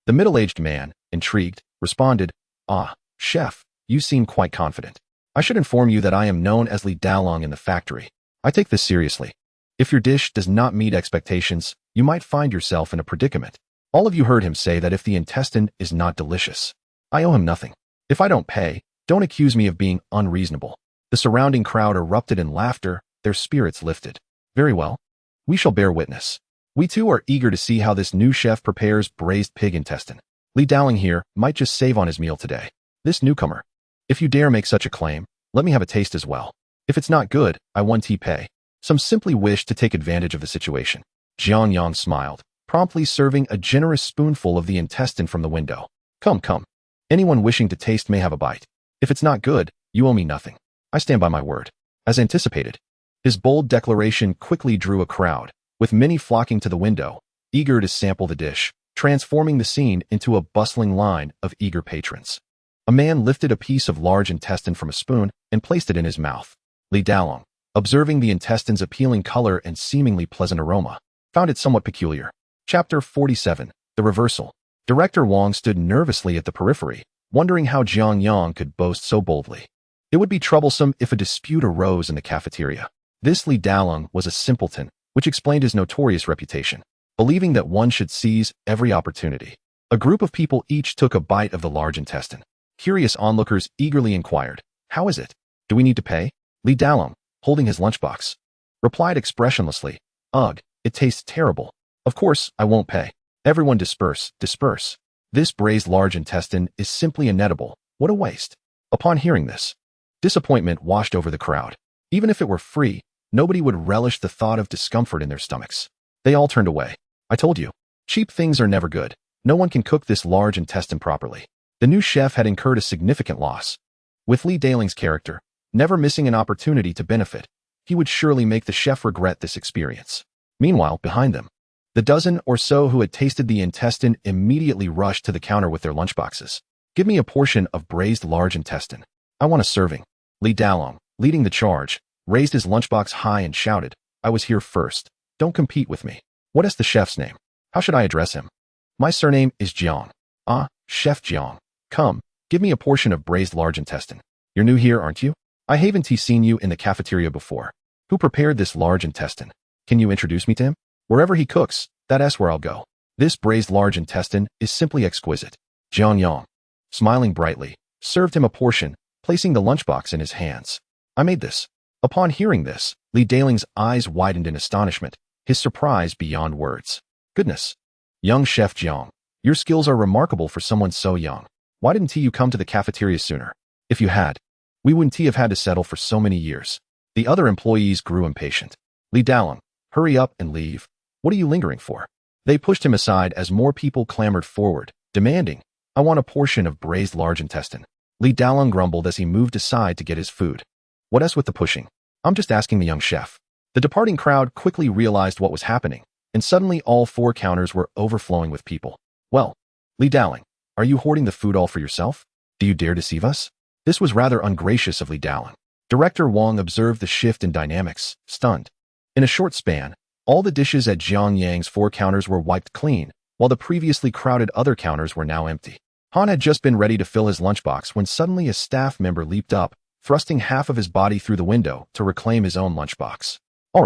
The middle-aged man, intrigued, responded, Ah, chef, you seem quite confident. I should inform you that I am known as Li Dalong in the factory. I take this seriously. If your dish does not meet expectations, you might find yourself in a predicament. All of you heard him say that if the intestine is not delicious, I owe him nothing. If I don't pay, don't accuse me of being unreasonable. The surrounding crowd erupted in laughter, their spirits lifted. Very well. We shall bear witness. We too are eager to see how this new chef prepares braised pig intestine. Li Dowling here might just save on his meal today. This newcomer. If you dare make such a claim, let me have a taste as well. If it's not good, I won't pay. Some simply wish to take advantage of the situation. Jiang Yang smiled, promptly serving a generous spoonful of the intestine from the window. Come, come. Anyone wishing to taste may have a bite. If it's not good, you owe me nothing. I stand by my word. As anticipated, his bold declaration quickly drew a crowd, with many flocking to the window, eager to sample the dish, transforming the scene into a bustling line of eager patrons. A man lifted a piece of large intestine from a spoon and placed it in his mouth. Li Dowling, observing the intestine's appealing color and seemingly pleasant aroma, found it somewhat peculiar. Chapter 47, The Reversal. Director Wang stood nervously at the periphery, wondering how Jiang Yang could boast so boldly. It would be troublesome if a dispute arose in the cafeteria. This Li Dowling was a simpleton, which explained his notorious reputation, believing that one should seize every opportunity. A group of people each took a bite of the large intestine. Curious onlookers eagerly inquired, "How is it? Do we need to pay?" Li Dowling, holding his lunchbox, replied expressionlessly, "Ugh, it tastes terrible. Of course, I won't pay. Everyone disperse, disperse. This braised large intestine is simply inedible. What a waste." Upon hearing this, disappointment washed over the crowd. Even if it were free, nobody would relish the thought of discomfort in their stomachs. They all turned away. I told you, cheap things are never good. No one can cook this large intestine properly. The new chef had incurred a significant loss. With Li Dowling's character, never missing an opportunity to benefit, he would surely make the chef regret this experience. Meanwhile, behind them, the dozen or so who had tasted the intestine immediately rushed to the counter with their lunchboxes. "Give me a portion of braised large intestine. I want a serving." Li Dowling, leading the charge, raised his lunchbox high and shouted, "I was here first. Don't compete with me. What is the chef's name? How should I address him?" "My surname is Jiang." "Ah, Chef Jiang. Come, give me a portion of braised large intestine. You're new here, aren't you? I haven't seen you in the cafeteria before. Who prepared this large intestine? Can you introduce me to him? Wherever he cooks, that's where I'll go. This braised large intestine is simply exquisite." Jiang Yang, smiling brightly, served him a portion, placing the lunchbox in his hands. "I made this." Upon hearing this, Li Dowling's eyes widened in astonishment, his surprise beyond words. "Goodness. Young Chef Jiang, your skills are remarkable for someone so young. Why didn't you come to the cafeteria sooner? If you had, we wouldn't have had to settle for so many years." The other employees grew impatient. "Li Dowling, hurry up and leave. What are you lingering for?" They pushed him aside as more people clamored forward, demanding, "I want a portion of braised large intestine." Li Dowling grumbled as he moved aside to get his food. "What else with the pushing? I'm just asking the young chef." The departing crowd quickly realized what was happening, and suddenly all four counters were overflowing with people. "Well, Li Dowling, are you hoarding the food all for yourself? Do you dare deceive us?" This was rather ungracious of Li Dowling. Director Wang observed the shift in dynamics, stunned. In a short span, all the dishes at Jiang Yang's four counters were wiped clean, while the previously crowded other counters were now empty. Han had just been ready to fill his lunchbox when suddenly a staff member leaped up, thrusting half of his body through the window to reclaim his own lunchbox. All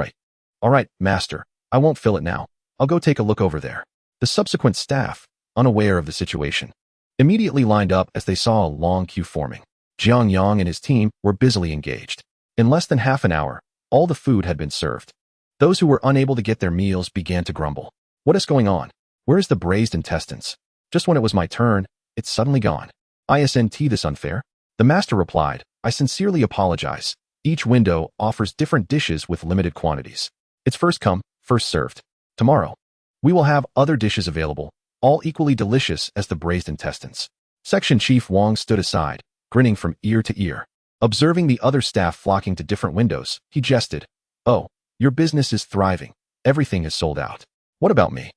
right, master, I won't fill it now. I'll go take a look over there." The subsequent staff, unaware of the situation, immediately lined up as they saw a long queue forming. Jiang Yang and his team were busily engaged. In less than half an hour, all the food had been served. Those who were unable to get their meals began to grumble. "What is going on? Where is the braised intestines? Just when it was my turn, it's suddenly gone. Isn't this unfair?" The master replied, "I sincerely apologize. Each window offers different dishes with limited quantities. It's first come, first served. Tomorrow, we will have other dishes available, all equally delicious as the braised intestines." Section Chief Wang stood aside, grinning from ear to ear. Observing the other staff flocking to different windows, he jested, "Oh, your business is thriving. Everything is sold out. What about me?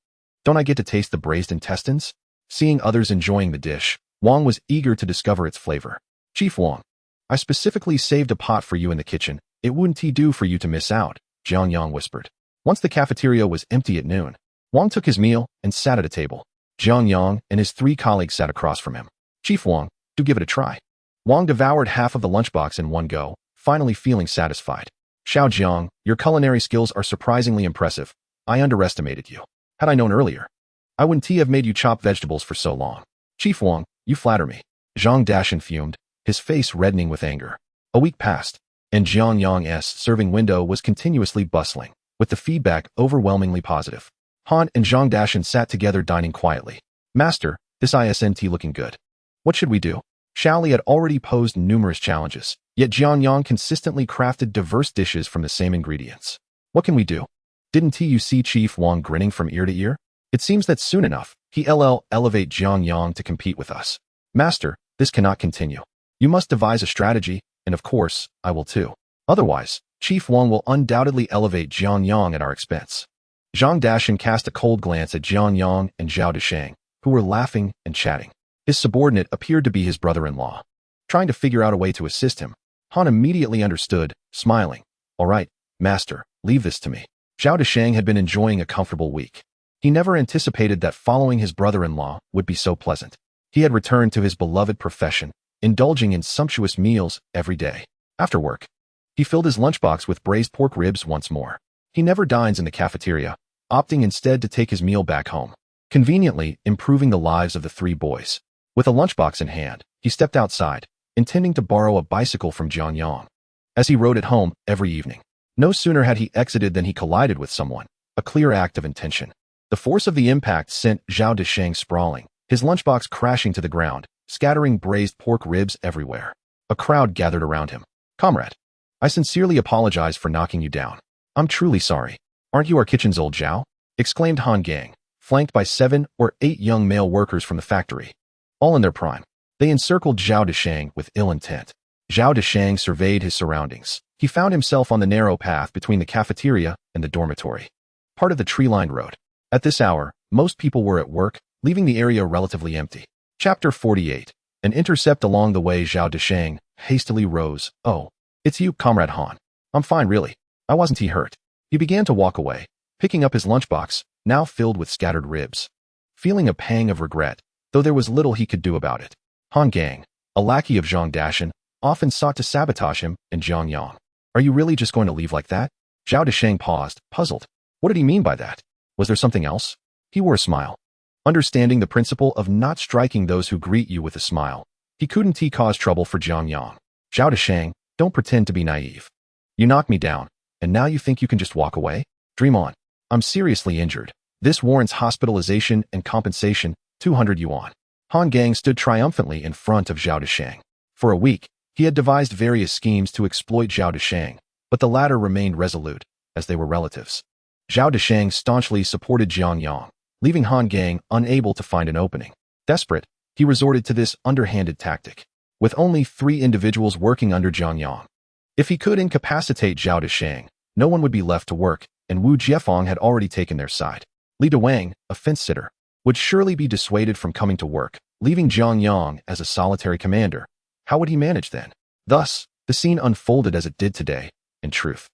Don't I get to taste the braised intestines?" Seeing others enjoying the dish, Wang was eager to discover its flavor. "Chief Wang, I specifically saved a pot for you in the kitchen. It wouldn't do for you to miss out," Jiang Yang whispered. Once the cafeteria was empty at noon, Wang took his meal and sat at a table. Jiang Yang and his three colleagues sat across from him. "Chief Wang, do give it a try." Wang devoured half of the lunchbox in one go, finally feeling satisfied. "Xiao Jiang, your culinary skills are surprisingly impressive. I underestimated you. Had I known earlier, I wouldn't have made you chop vegetables for so long." "Chief Wang, you flatter me." Zhang Dashan fumed, his face reddening with anger. A week passed, and Jiang Yang's serving window was continuously bustling, with the feedback overwhelmingly positive. Han and Zhang Dashan sat together dining quietly. "Master, This isn't looking good. What should we do? Xiaoli had already posed numerous challenges, yet Jiang Yang consistently crafted diverse dishes from the same ingredients. What can we do? Didn't you see Chief Wang grinning from ear to ear? It seems that soon enough, he'll elevate Jiang Yang to compete with us. Master, this cannot continue. You must devise a strategy, and of course, I will too. Otherwise, Chief Wang will undoubtedly elevate Jiang Yang at our expense. Zhang Dashan cast a cold glance at Jiang Yang and Zhao Desheng, who were laughing and chatting. His subordinate appeared to be his brother-in-law. Trying to figure out a way to assist him, Han immediately understood, smiling. All right, master, leave this to me. Zhao Desheng had been enjoying a comfortable week. He never anticipated that following his brother-in-law would be so pleasant. He had returned to his beloved profession, indulging in sumptuous meals every day. After work, he filled his lunchbox with braised pork ribs once more. He never dines in the cafeteria, opting instead to take his meal back home, conveniently improving the lives of the three boys. With a lunchbox in hand, he stepped outside, intending to borrow a bicycle from Jiang Yang. As he rode it home every evening, no sooner had he exited than he collided with someone, a clear act of intention. The force of the impact sent Zhao Desheng sprawling, his lunchbox crashing to the ground, scattering braised pork ribs everywhere. A crowd gathered around him. Comrade, I sincerely apologize for knocking you down. I'm truly sorry. Aren't you our kitchen's old Zhao? Exclaimed Han Gang, flanked by 7 or 8 young male workers from the factory. All in their prime. They encircled Zhao Desheng with ill intent. Zhao Desheng surveyed his surroundings. He found himself on the narrow path between the cafeteria and the dormitory, part of the tree-lined road. At this hour, most people were at work, leaving the area relatively empty. Chapter 48. An intercept along the way. Zhao Desheng hastily rose. Oh, it's you, Comrade Han. I'm fine, really. I wasn't hurt. He began to walk away, picking up his lunchbox, now filled with scattered ribs. Feeling a pang of regret, though there was little he could do about it. Han Gang, a lackey of Zhang Dashan, often sought to sabotage him and Jiang Yang. Are you really just going to leave like that? Zhao Desheng paused, puzzled. What did he mean by that? Was there something else? He wore a smile. Understanding the principle of not striking those who greet you with a smile, he couldn't cause trouble for Jiang Yang. Zhao Desheng, don't pretend to be naive. You knocked me down, and now you think you can just walk away? Dream on. I'm seriously injured. This warrants hospitalization and compensation, 200 yuan. Han Gang stood triumphantly in front of Zhao Desheng. For a week, he had devised various schemes to exploit Zhao Desheng, but the latter remained resolute, as they were relatives. Zhao Desheng staunchly supported Jiang Yang, leaving Han Gang unable to find an opening. Desperate, he resorted to this underhanded tactic, with only 3 individuals working under Jiang Yang. If he could incapacitate Zhao Desheng, no one would be left to work, and Wu Jiefeng had already taken their side. Li Dewang, a fence-sitter, would surely be dissuaded from coming to work, leaving Jiang Yang as a solitary commander. How would he manage then? Thus, the scene unfolded as it did today. In truth,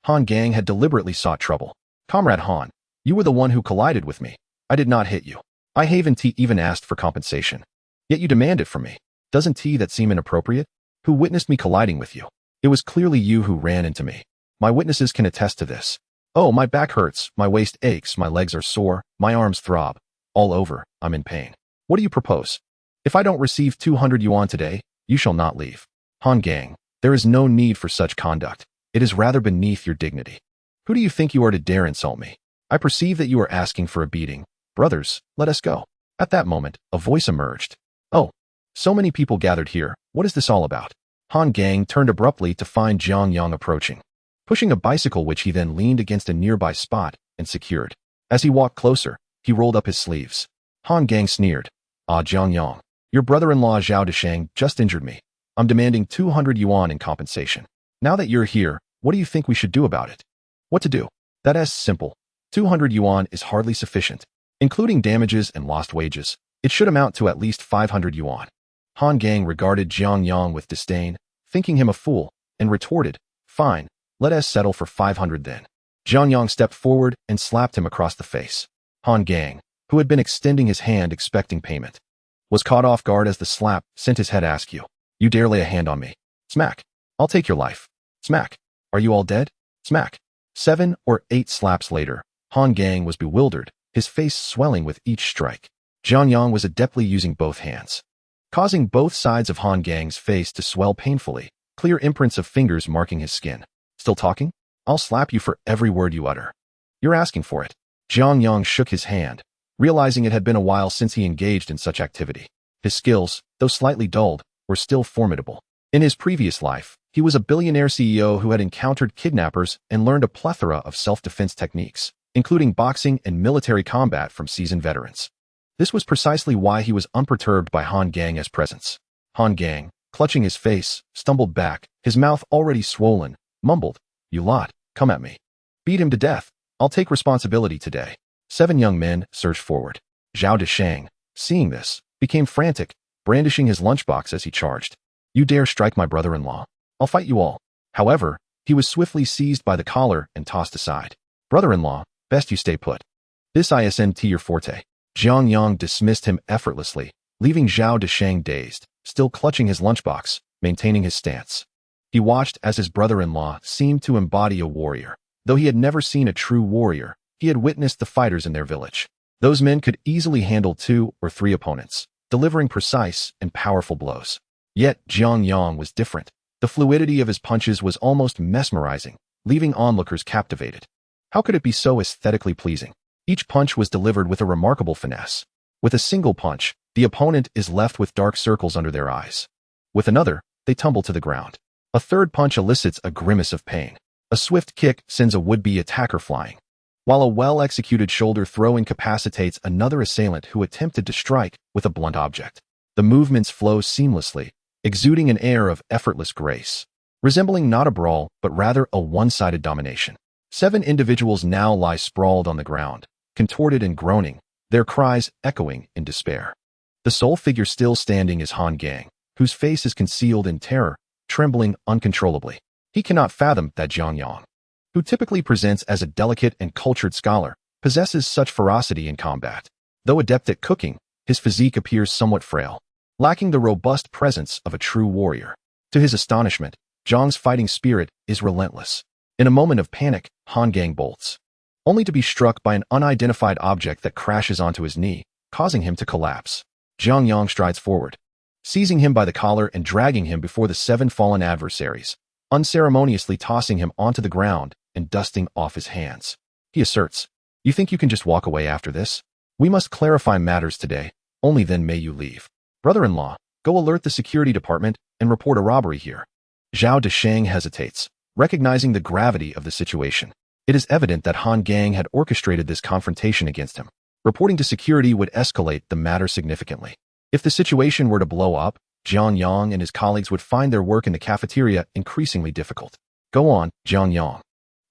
Han Gang had deliberately sought trouble. Comrade Han, you were the one who collided with me. I did not hit you. I haven't even asked for compensation. Yet you demand it from me. Doesn't that seem inappropriate? Who witnessed me colliding with you? It was clearly you who ran into me. My witnesses can attest to this. Oh, my back hurts, my waist aches, my legs are sore, my arms throb. All over, I'm in pain. What do you propose? If I don't receive 200 yuan today, you shall not leave. Han Gang, there is no need for such conduct. It is rather beneath your dignity. Who do you think you are to dare insult me? I perceive that you are asking for a beating. Brothers, let us go. At that moment, a voice emerged. Oh, so many people gathered here. What is this all about? Han Gang turned abruptly to find Jiang Yang approaching, pushing a bicycle which he then leaned against a nearby spot and secured. As he walked closer, he rolled up his sleeves. Han Gang sneered. Ah, Jiang Yang, your brother-in-law Zhao Desheng just injured me. I'm demanding 200 yuan in compensation. Now that you're here, what do you think we should do about it? What to do? That's simple. 200 yuan is hardly sufficient. Including damages and lost wages, it should amount to at least 500 yuan. Han Gang regarded Jiang Yang with disdain, thinking him a fool, and retorted, fine, let us settle for 500 then. Jiang Yang stepped forward and slapped him across the face. Han Gang, who had been extending his hand expecting payment, was caught off guard as the slap sent his head askew. You dare lay a hand on me? Smack. I'll take your life. Smack. Are you all dead? Smack. 7 or 8 slaps later, Han Gang was bewildered, his face swelling with each strike. Jiang Yang was adeptly using both hands, causing both sides of Han Gang's face to swell painfully, clear imprints of fingers marking his skin. Still talking? I'll slap you for every word you utter. You're asking for it. Jiang Yang shook his hand, realizing it had been a while since he engaged in such activity. His skills, though slightly dulled, were still formidable. In his previous life, he was a billionaire CEO who had encountered kidnappers and learned a plethora of self-defense techniques, including boxing and military combat from seasoned veterans. This was precisely why he was unperturbed by Han Gang's presence. Han Gang, clutching his face, stumbled back, his mouth already swollen, mumbled, "You lot, come at me. Beat him to death. I'll take responsibility today." 7 young men surged forward. Zhao Deshang, seeing this, became frantic, brandishing his lunchbox as he charged. "You dare strike my brother-in-law? I'll fight you all." However, he was swiftly seized by the collar and tossed aside. "Brother-in-law, best you stay put. This isn't your forte." Jiang Yang dismissed him effortlessly, leaving Zhao Deshang dazed, still clutching his lunchbox, maintaining his stance. He watched as his brother-in-law seemed to embody a warrior. Though he had never seen a true warrior, he had witnessed the fighters in their village. Those men could easily handle 2 or 3 opponents, delivering precise and powerful blows. Yet Jiang Yang was different. The fluidity of his punches was almost mesmerizing, leaving onlookers captivated. How could it be so aesthetically pleasing? Each punch was delivered with a remarkable finesse. With a single punch, the opponent is left with dark circles under their eyes. With another, they tumble to the ground. A third punch elicits a grimace of pain. A swift kick sends a would-be attacker flying, while a well-executed shoulder throw incapacitates another assailant who attempted to strike with a blunt object. The movements flow seamlessly, exuding an air of effortless grace, resembling not a brawl, but rather a one-sided domination. 7 individuals now lie sprawled on the ground, contorted and groaning, their cries echoing in despair. The sole figure still standing is Han Gang, whose face is concealed in terror, trembling uncontrollably. He cannot fathom that Jiang Yang, who typically presents as a delicate and cultured scholar, possesses such ferocity in combat. Though adept at cooking, his physique appears somewhat frail, lacking the robust presence of a true warrior. To his astonishment, Jiang's fighting spirit is relentless. In a moment of panic, Han Gang bolts, only to be struck by an unidentified object that crashes onto his knee, causing him to collapse. Jiang Yang strides forward, seizing him by the collar and dragging him before the 7 fallen adversaries, unceremoniously tossing him onto the ground and dusting off his hands. He asserts, "You think you can just walk away after this? We must clarify matters today, only then may you leave. Brother-in-law, go alert the security department and report a robbery here." Zhao Deshang hesitates, recognizing the gravity of the situation. It is evident that Han Gang had orchestrated this confrontation against him. Reporting to security would escalate the matter significantly. If the situation were to blow up, Jiang Yang and his colleagues would find their work in the cafeteria increasingly difficult. "Go on, Jiang Yang.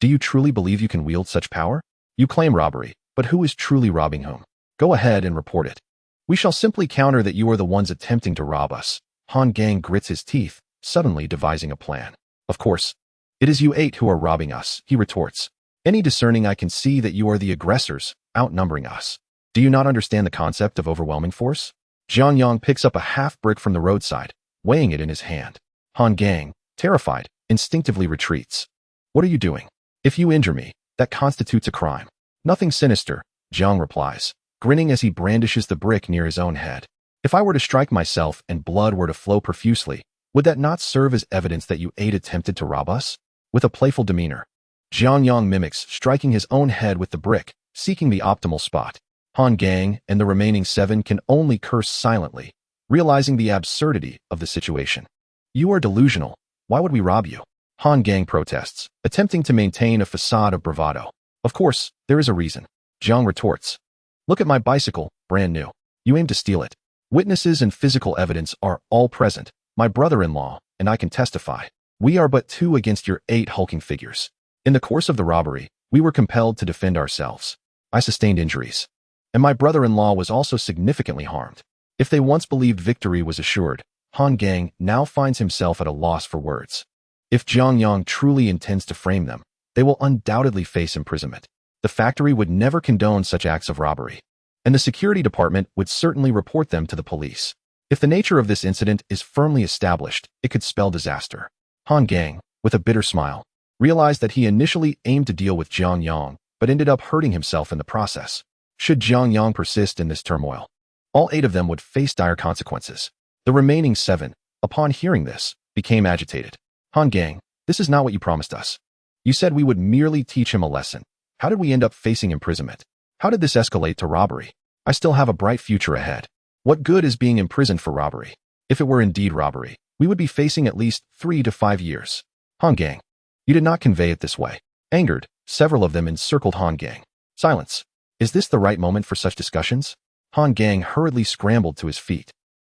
Do you truly believe you can wield such power? You claim robbery, but who is truly robbing whom? Go ahead and report it. We shall simply counter that you are the ones attempting to rob us." Han Gang grits his teeth, suddenly devising a plan. "Of course. It is you 8 who are robbing us," he retorts. "Any discerning eye can see that you are the aggressors, outnumbering us. Do you not understand the concept of overwhelming force?" Jiang Yang picks up a half-brick from the roadside, weighing it in his hand. Han Gang, terrified, instinctively retreats. "What are you doing? If you injure me, that constitutes a crime." "Nothing sinister," Jiang replies, grinning as he brandishes the brick near his own head. "If I were to strike myself and blood were to flow profusely, would that not serve as evidence that you 8 attempted to rob us?" With a playful demeanor, Jiang Yang mimics striking his own head with the brick, seeking the optimal spot. Han Gang and the remaining 7 can only curse silently, realizing the absurdity of the situation. "You are delusional. Why would we rob you?" Han Gang protests, attempting to maintain a facade of bravado. "Of course, there is a reason," Jiang retorts. "Look at my bicycle, brand new. You aim to steal it. Witnesses and physical evidence are all present, my brother-in-law, and I can testify. We are but 2 against your 8 hulking figures. In the course of the robbery, we were compelled to defend ourselves. I sustained injuries, and my brother-in-law was also significantly harmed." If they once believed victory was assured, Han Gang now finds himself at a loss for words. If Jiang Yang truly intends to frame them, they will undoubtedly face imprisonment. The factory would never condone such acts of robbery, and the security department would certainly report them to the police. If the nature of this incident is firmly established, it could spell disaster. Han Gang, with a bitter smile, realized that he initially aimed to deal with Jiang Yang, but ended up hurting himself in the process. Should Jiang Yang persist in this turmoil, all 8 of them would face dire consequences. The remaining 7, upon hearing this, became agitated. "Han Gang, this is not what you promised us. You said we would merely teach him a lesson. How did we end up facing imprisonment? How did this escalate to robbery?" I still have a bright future ahead. What good is being imprisoned for robbery? If it were indeed robbery, we would be facing at least 3 to 5 years. Han Gang. You did not convey it this way. Angered, several of them encircled Han Gang. Silence. Is this the right moment for such discussions? Han Gang hurriedly scrambled to his feet.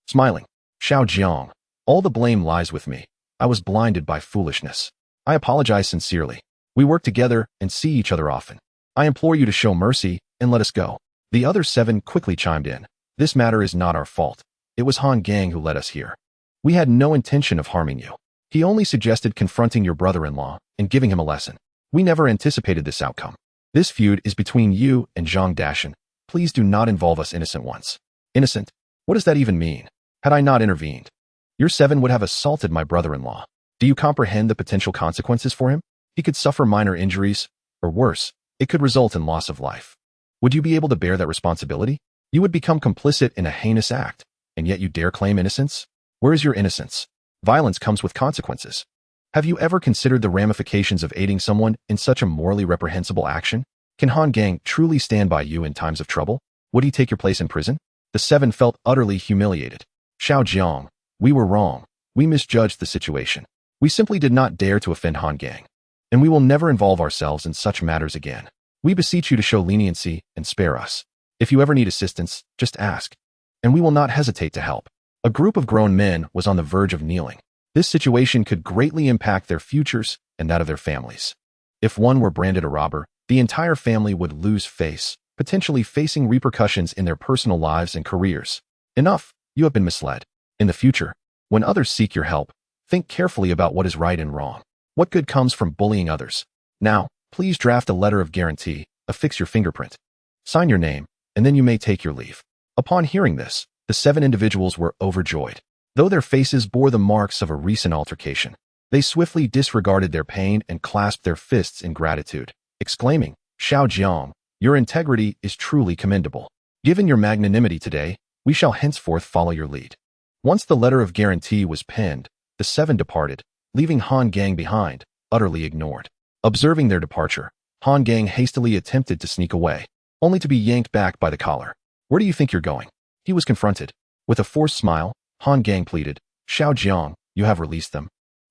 Smiling. Xiao Jiang. All the blame lies with me. I was blinded by foolishness. I apologize sincerely. We work together and see each other often. I implore you to show mercy and let us go. The other 7 quickly chimed in. This matter is not our fault. It was Han Gang who led us here. We had no intention of harming you. He only suggested confronting your brother-in-law and giving him a lesson. We never anticipated this outcome. This feud is between you and Zhang Dashan. Please do not involve us innocent ones. Innocent? What does that even mean? Had I not intervened, your 7 would have assaulted my brother-in-law. Do you comprehend the potential consequences for him? He could suffer minor injuries, or worse, it could result in loss of life. Would you be able to bear that responsibility? You would become complicit in a heinous act, and yet you dare claim innocence? Where is your innocence? Violence comes with consequences. Have you ever considered the ramifications of aiding someone in such a morally reprehensible action? Can Han Gang truly stand by you in times of trouble? Would he take your place in prison? The 7 felt utterly humiliated. Xiao Jiang, we were wrong. We misjudged the situation. We simply did not dare to offend Han Gang. And we will never involve ourselves in such matters again. We beseech you to show leniency and spare us. If you ever need assistance, just ask. And we will not hesitate to help. A group of grown men was on the verge of kneeling. This situation could greatly impact their futures and that of their families. If one were branded a robber, the entire family would lose face, potentially facing repercussions in their personal lives and careers. Enough, you have been misled. In the future, when others seek your help, think carefully about what is right and wrong. What good comes from bullying others? Now, please draft a letter of guarantee, affix your fingerprint. Sign your name, and then you may take your leave. Upon hearing this, the 7 individuals were overjoyed. Though their faces bore the marks of a recent altercation, they swiftly disregarded their pain and clasped their fists in gratitude, exclaiming, Xiao Jiang, your integrity is truly commendable. Given your magnanimity today, we shall henceforth follow your lead. Once the letter of guarantee was penned, the 7 departed, leaving Han Gang behind, utterly ignored. Observing their departure, Han Gang hastily attempted to sneak away, only to be yanked back by the collar. Where do you think you're going? He was confronted. With a forced smile, Han Gang pleaded, Xiao Jiang, you have released them.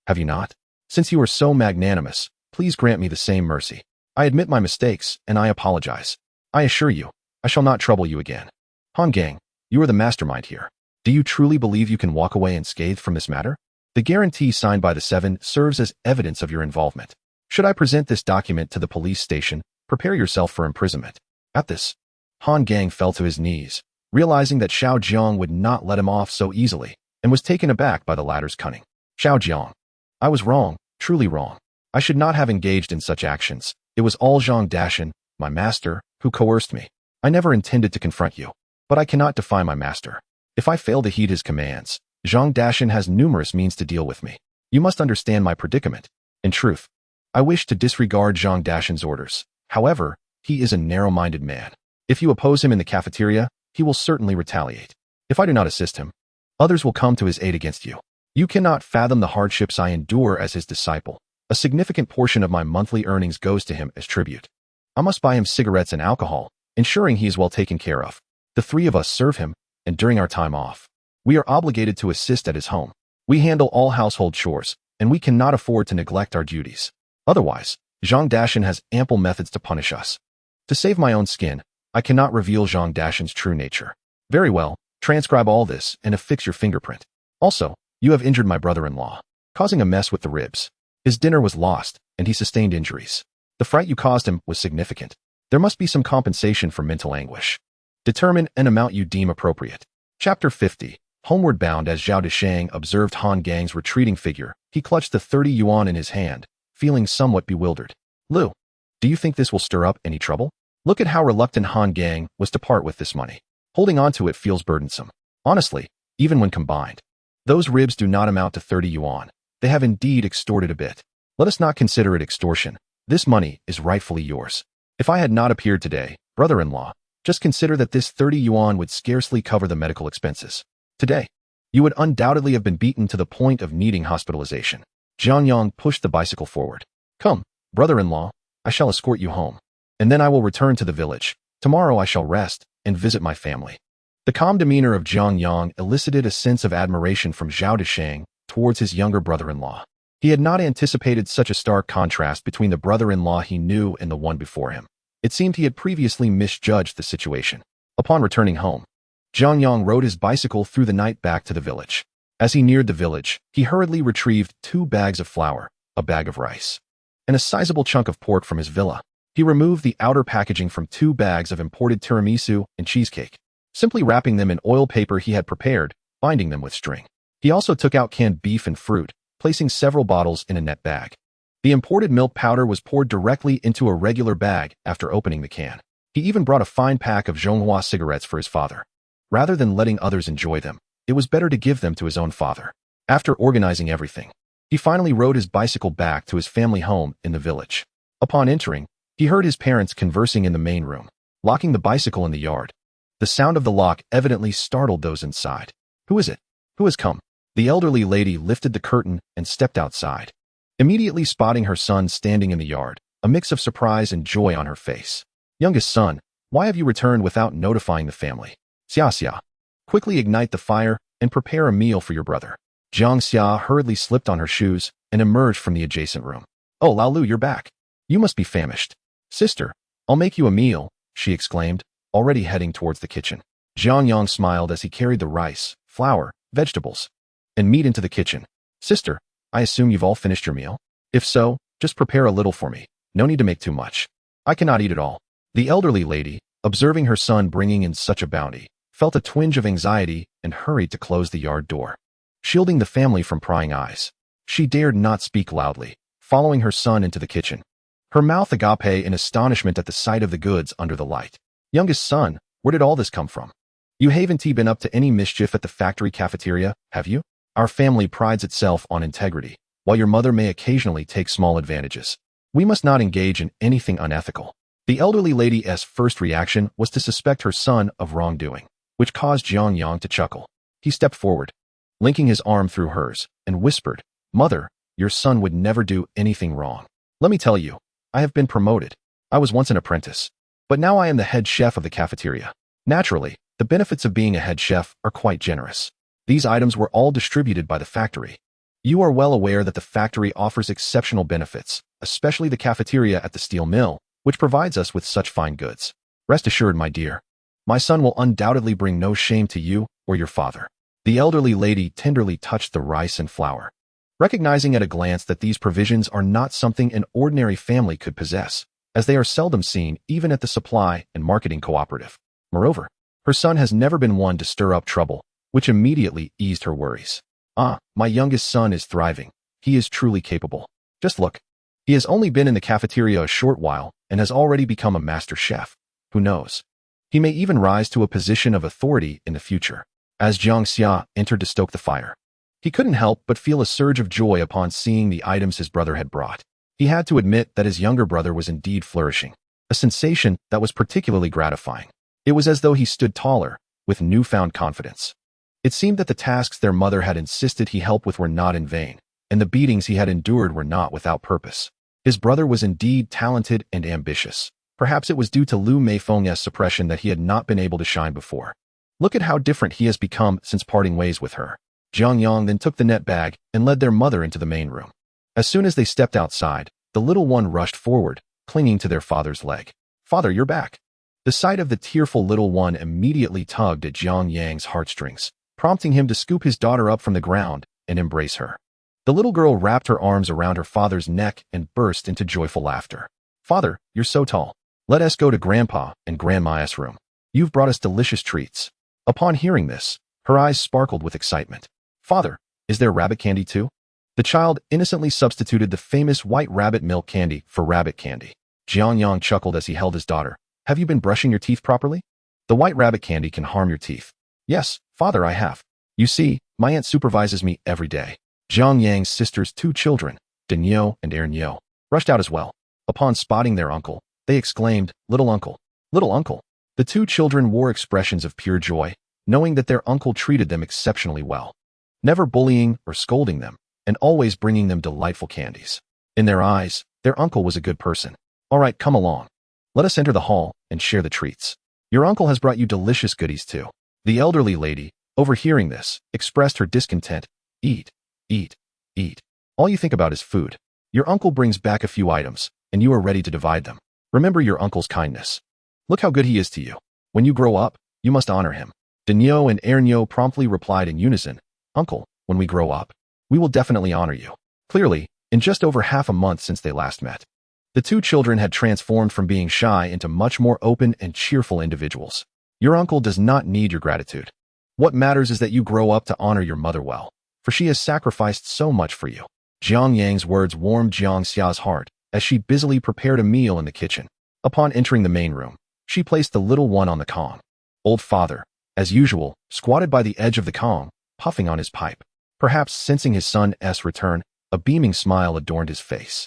Have you not? Since you are so magnanimous, please grant me the same mercy. I admit my mistakes, and I apologize. I assure you, I shall not trouble you again. Han Gang, you are the mastermind here. Do you truly believe you can walk away unscathed from this matter? The guarantee signed by the 7 serves as evidence of your involvement. Should I present this document to the police station, prepare yourself for imprisonment. At this, Han Gang fell to his knees, realizing that Xiao Jiang would not let him off so easily, and was taken aback by the latter's cunning. Xiao Jiang, I was wrong, truly wrong. I should not have engaged in such actions. It was all Zhang Dashan, my master, who coerced me. I never intended to confront you, but I cannot defy my master. If I fail to heed his commands, Zhang Dashan has numerous means to deal with me. You must understand my predicament. In truth, I wish to disregard Zhang Dashan's orders. However, he is a narrow-minded man. If you oppose him in the cafeteria, he will certainly retaliate. If I do not assist him, others will come to his aid against you. You cannot fathom the hardships I endure as his disciple. A significant portion of my monthly earnings goes to him as tribute. I must buy him cigarettes and alcohol, ensuring he is well taken care of. The 3 of us serve him, and during our time off, we are obligated to assist at his home. We handle all household chores, and we cannot afford to neglect our duties. Otherwise, Zhang Dashan has ample methods to punish us. To save my own skin, I cannot reveal Zhang Dashan's true nature. Very well, transcribe all this and affix your fingerprint. Also, you have injured my brother-in-law, causing a mess with the ribs. His dinner was lost, and he sustained injuries. The fright you caused him was significant. There must be some compensation for mental anguish. Determine an amount you deem appropriate. Chapter 50. Homeward bound as Zhao Deshang observed Han Gang's retreating figure, he clutched the 30 yuan in his hand, feeling somewhat bewildered. Liu, do you think this will stir up any trouble? Look at how reluctant Han Gang was to part with this money. Holding on to it feels burdensome. Honestly, even when combined, those ribs do not amount to 30 yuan. They have indeed extorted a bit. Let us not consider it extortion. This money is rightfully yours. If I had not appeared today, brother-in-law, just consider that this 30 yuan would scarcely cover the medical expenses. Today, you would undoubtedly have been beaten to the point of needing hospitalization. Jiang Yang pushed the bicycle forward. Come, brother-in-law, I shall escort you home. And then I will return to the village. Tomorrow I shall rest, and visit my family." The calm demeanor of Jiang Yang elicited a sense of admiration from Zhao Deshang towards his younger brother-in-law. He had not anticipated such a stark contrast between the brother-in-law he knew and the one before him. It seemed he had previously misjudged the situation. Upon returning home, Jiang Yang rode his bicycle through the night back to the village. As he neared the village, he hurriedly retrieved 2 bags of flour, a bag of rice, and a sizable chunk of pork from his villa. He removed the outer packaging from 2 bags of imported tiramisu and cheesecake, simply wrapping them in oil paper he had prepared, binding them with string. He also took out canned beef and fruit, placing several bottles in a net bag. The imported milk powder was poured directly into a regular bag after opening the can. He even brought a fine pack of Zhonghua cigarettes for his father. Rather than letting others enjoy them, it was better to give them to his own father. After organizing everything, he finally rode his bicycle back to his family home in the village. Upon entering, he heard his parents conversing in the main room, locking the bicycle in the yard. The sound of the lock evidently startled those inside. "Who is it? Who has come?" The elderly lady lifted the curtain and stepped outside, immediately spotting her son standing in the yard, a mix of surprise and joy on her face. "Youngest son, why have you returned without notifying the family?" "Xiaoxiao, quickly ignite the fire and prepare a meal for your brother." Jiang Xia hurriedly slipped on her shoes and emerged from the adjacent room. "Oh, Laolu, you're back. You must be famished." "Sister, I'll make you a meal," she exclaimed, already heading towards the kitchen. Jiang Yang smiled as he carried the rice, flour, vegetables, and meat into the kitchen. "Sister, I assume you've all finished your meal? If so, just prepare a little for me. No need to make too much. I cannot eat it all." The elderly lady, observing her son bringing in such a bounty, felt a twinge of anxiety and hurried to close the yard door, shielding the family from prying eyes. She dared not speak loudly, following her son into the kitchen, her mouth agape in astonishment at the sight of the goods under the light. "Youngest son, where did all this come from? You haven't been up to any mischief at the factory cafeteria, have you? Our family prides itself on integrity, while your mother may occasionally take small advantages. We must not engage in anything unethical." The elderly lady's first reaction was to suspect her son of wrongdoing, which caused Jiang Yang to chuckle. He stepped forward, linking his arm through hers, and whispered, "Mother, your son would never do anything wrong. Let me tell you, I have been promoted. I was once an apprentice, but now I am the head chef of the cafeteria. Naturally, the benefits of being a head chef are quite generous. These items were all distributed by the factory. You are well aware that the factory offers exceptional benefits, especially the cafeteria at the steel mill, which provides us with such fine goods. Rest assured, my dear, my son will undoubtedly bring no shame to you or your father." The elderly lady tenderly touched the rice and flour, recognizing at a glance that these provisions are not something an ordinary family could possess, as they are seldom seen even at the supply and marketing cooperative. Moreover, her son has never been one to stir up trouble, which immediately eased her worries. "Ah, my youngest son is thriving. He is truly capable. Just look. He has only been in the cafeteria a short while and has already become a master chef. Who knows? He may even rise to a position of authority in the future." As Jiang Xia entered to stoke the fire, he couldn't help but feel a surge of joy upon seeing the items his brother had brought. He had to admit that his younger brother was indeed flourishing, a sensation that was particularly gratifying. It was as though he stood taller, with newfound confidence. It seemed that the tasks their mother had insisted he help with were not in vain, and the beatings he had endured were not without purpose. His brother was indeed talented and ambitious. Perhaps it was due to Liu Meifeng's suppression that he had not been able to shine before. Look at how different he has become since parting ways with her. Jiang Yang then took the net bag and led their mother into the main room. As soon as they stepped outside, the little one rushed forward, clinging to their father's leg. "Father, you're back." The sight of the tearful little one immediately tugged at Jiang Yang's heartstrings, prompting him to scoop his daughter up from the ground and embrace her. The little girl wrapped her arms around her father's neck and burst into joyful laughter. "Father, you're so tall. Let us go to Grandpa and Grandma's room. You've brought us delicious treats." Upon hearing this, her eyes sparkled with excitement. "Father, is there rabbit candy too?" The child innocently substituted the famous white rabbit milk candy for rabbit candy. Jiang Yang chuckled as he held his daughter. "Have you been brushing your teeth properly? The white rabbit candy can harm your teeth." "Yes, father, I have. You see, my aunt supervises me every day." Jiang Yang's sister's 2 children, Daniel and Ernio, rushed out as well. Upon spotting their uncle, they exclaimed, "Little uncle! Little uncle!" The 2 children wore expressions of pure joy, knowing that their uncle treated them exceptionally well, never bullying or scolding them, and always bringing them delightful candies. In their eyes, their uncle was a good person. "All right, come along. Let us enter the hall and share the treats. Your uncle has brought you delicious goodies too. The elderly lady, overhearing this, expressed her discontent. Eat, eat, eat. All you think about is food. Your uncle brings back a few items, and you are ready to divide them. Remember your uncle's kindness. Look how good he is to you. When you grow up, you must honor him. Denyo and Ernyo promptly replied in unison, Uncle, when we grow up, we will definitely honor you. Clearly, in just over half a month since they last met, the two children had transformed from being shy into much more open and cheerful individuals. Your uncle does not need your gratitude. What matters is that you grow up to honor your mother well, for she has sacrificed so much for you. Jiang Yang's words warmed Jiang Xiao's heart as she busily prepared a meal in the kitchen. Upon entering the main room, she placed the little one on the Kong. Old father, as usual, squatted by the edge of the Kong, puffing on his pipe. Perhaps sensing his son's return, a beaming smile adorned his face.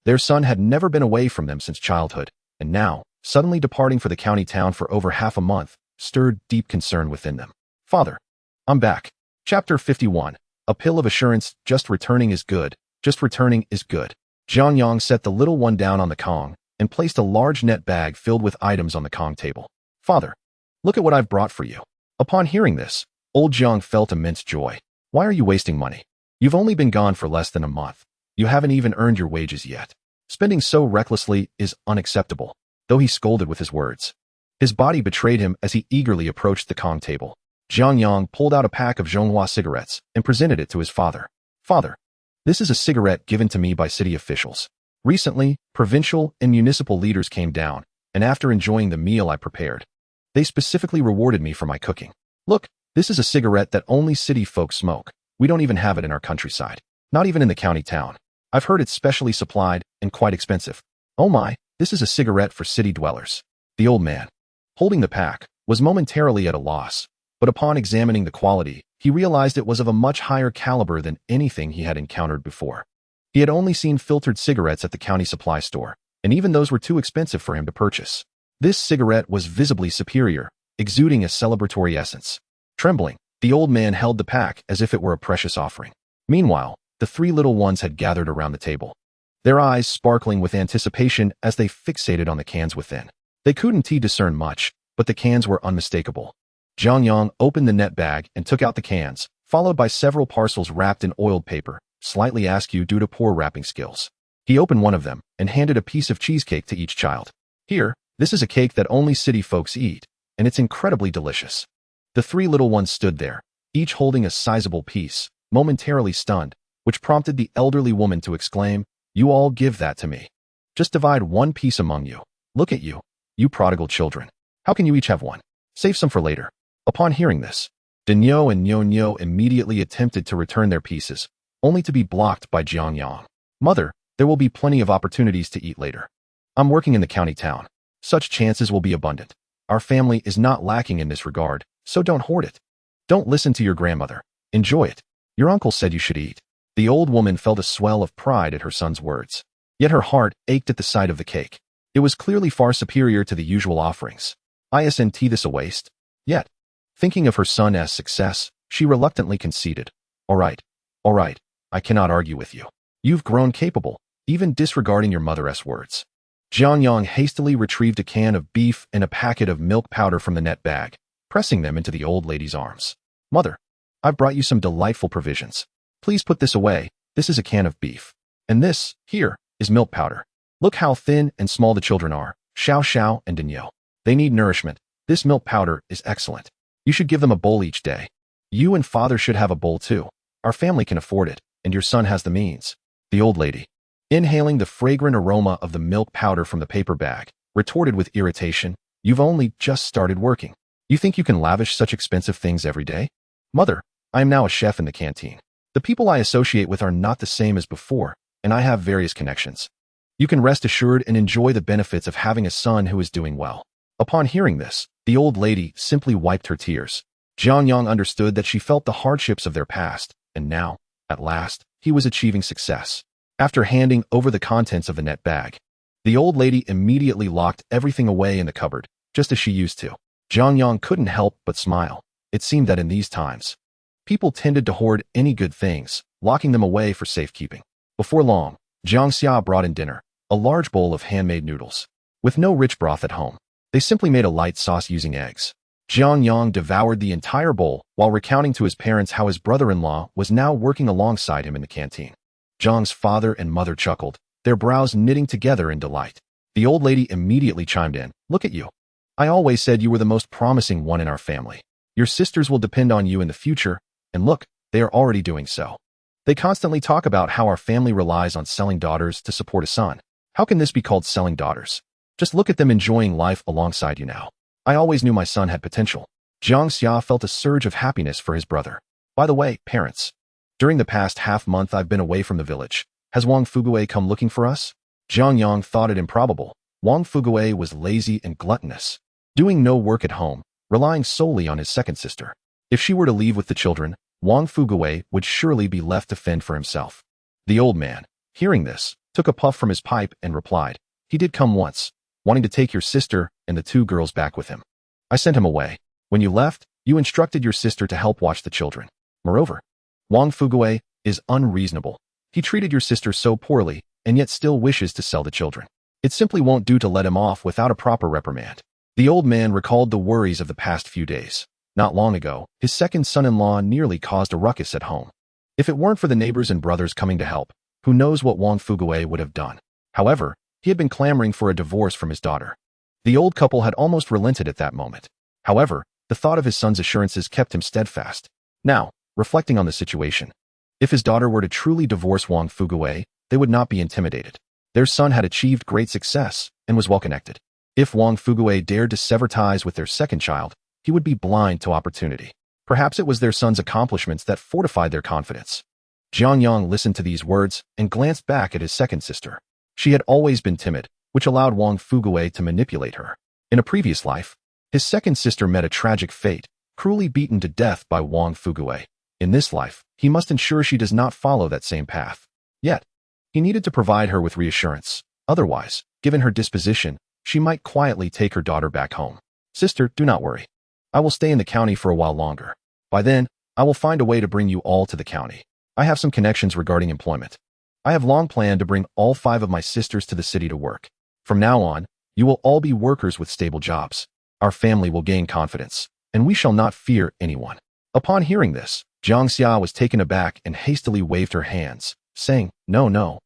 Their son had never been away from them since childhood, and now, suddenly departing for the county town for over half a month, stirred deep concern within them. Father, I'm back. Chapter 51. A pill of assurance. Just returning is good. Just returning is good. Jiang Yang set the little one down on the Kong and placed a large net bag filled with items on the Kong table. Father, look at what I've brought for you. Upon hearing this, old Jiang felt immense joy. Why are you wasting money? You've only been gone for less than a month. You haven't even earned your wages yet. Spending so recklessly is unacceptable, though he scolded with his words. His body betrayed him as he eagerly approached the Kong table. Jiang Yang pulled out a pack of Zhonghua cigarettes and presented it to his father. Father, this is a cigarette given to me by city officials. Recently, provincial and municipal leaders came down, and after enjoying the meal I prepared, they specifically rewarded me for my cooking. Look, this is a cigarette that only city folks smoke. We don't even have it in our countryside. Not even in the county town. I've heard it's specially supplied and quite expensive. Oh my, this is a cigarette for city dwellers. The old man, holding the pack, was momentarily at a loss, but upon examining the quality, he realized it was of a much higher caliber than anything he had encountered before. He had only seen filtered cigarettes at the county supply store, and even those were too expensive for him to purchase. This cigarette was visibly superior, exuding a celebratory essence. Trembling, the old man held the pack as if it were a precious offering. Meanwhile, the three little ones had gathered around the table, their eyes sparkling with anticipation as they fixated on the cans within. They couldn't discern much, but the cans were unmistakable. Jiang Yang opened the net bag and took out the cans, followed by several parcels wrapped in oiled paper, slightly askew due to poor wrapping skills. He opened one of them and handed a piece of cheesecake to each child. Here, this is a cake that only city folks eat, and it's incredibly delicious. The three little ones stood there, each holding a sizable piece, momentarily stunned, which prompted the elderly woman to exclaim, You all give that to me. Just divide one piece among you. Look at you, you prodigal children. How can you each have one? Save some for later. Upon hearing this, Denyo and Nyonyo immediately attempted to return their pieces, only to be blocked by Jiang Yang. Mother, there will be plenty of opportunities to eat later. I'm working in the county town. Such chances will be abundant. Our family is not lacking in this regard, so don't hoard it. Don't listen to your grandmother. Enjoy it. Your uncle said you should eat. The old woman felt a swell of pride at her son's words. Yet her heart ached at the sight of the cake. It was clearly far superior to the usual offerings. Isn't this a waste? Yet, thinking of her son's success, she reluctantly conceded. All right, I cannot argue with you. You've grown capable, even disregarding your mother's words. Jiang Yang hastily retrieved a can of beef and a packet of milk powder from the net bag, pressing them into the old lady's arms. Mother, I've brought you some delightful provisions. Please put this away. This is a can of beef. And this, here, is milk powder. Look how thin and small the children are, Xiaoxiao and Denyo. They need nourishment. This milk powder is excellent. You should give them a bowl each day. You and father should have a bowl too. Our family can afford it, and your son has the means. The old lady, inhaling the fragrant aroma of the milk powder from the paper bag, retorted with irritation, You've only just started working. You think you can lavish such expensive things every day? Mother, I am now a chef in the canteen. The people I associate with are not the same as before, and I have various connections. You can rest assured and enjoy the benefits of having a son who is doing well. Upon hearing this, the old lady simply wiped her tears. Jiang Yang understood that she felt the hardships of their past, and now, at last, he was achieving success. After handing over the contents of the net bag, the old lady immediately locked everything away in the cupboard, just as she used to. Jiang Yang couldn't help but smile. It seemed that in these times, people tended to hoard any good things, locking them away for safekeeping. Before long, Jiang Xiao brought in dinner, a large bowl of handmade noodles. With no rich broth at home, They simply made a light sauce using eggs. Jiang Yang devoured the entire bowl while recounting to his parents how his brother-in-law was now working alongside him in the canteen. Jiang's father and mother chuckled, their brows knitting together in delight. The old lady immediately chimed in, "Look at you. I always said you were the most promising one in our family. Your sisters will depend on you in the future, and look, they are already doing so. They constantly talk about how our family relies on selling daughters to support a son. How can this be called selling daughters? Just look at them enjoying life alongside you now. I always knew my son had potential." Jiang Xiao felt a surge of happiness for his brother. "By the way, parents, during the past half-month I've been away from the village. Has Wang Fuguei come looking for us?" Jiang Yang thought it improbable. Wang Fuguei was lazy and gluttonous, doing no work at home, relying solely on his second sister. If she were to leave with the children, Wang Fuguei would surely be left to fend for himself. The old man, hearing this, took a puff from his pipe and replied, "He did come once, wanting to take your sister and the two girls back with him. I sent him away. When you left, you instructed your sister to help watch the children. Moreover, Wang Fuguei is unreasonable. He treated your sister so poorly, and yet still wishes to sell the children. It simply won't do to let him off without a proper reprimand." The old man recalled the worries of the past few days. Not long ago, his second son-in-law nearly caused a ruckus at home. If it weren't for the neighbors and brothers coming to help, who knows what Wang Fuguei would have done. However, he had been clamoring for a divorce from his daughter. The old couple had almost relented at that moment. However, the thought of his son's assurances kept him steadfast. Now, reflecting on the situation, if his daughter were to truly divorce Wang Fuguei, they would not be intimidated. Their son had achieved great success and was well-connected. If Wang Fuguei dared to sever ties with their second child, he would be blind to opportunity. Perhaps it was their son's accomplishments that fortified their confidence. Jiang Yang listened to these words and glanced back at his second sister. She had always been timid, which allowed Wang Fuguei to manipulate her. In a previous life, his second sister met a tragic fate, cruelly beaten to death by Wang Fuguei. In this life, he must ensure she does not follow that same path. Yet, he needed to provide her with reassurance. Otherwise, given her disposition, she might quietly take her daughter back home. "Sister, do not worry. I will stay in the county for a while longer. By then, I will find a way to bring you all to the county. I have some connections regarding employment. I have long planned to bring all 5 of my sisters to the city to work. From now on, you will all be workers with stable jobs. Our family will gain confidence, and we shall not fear anyone." Upon hearing this, Jiang Xiao was taken aback and hastily waved her hands, saying, No,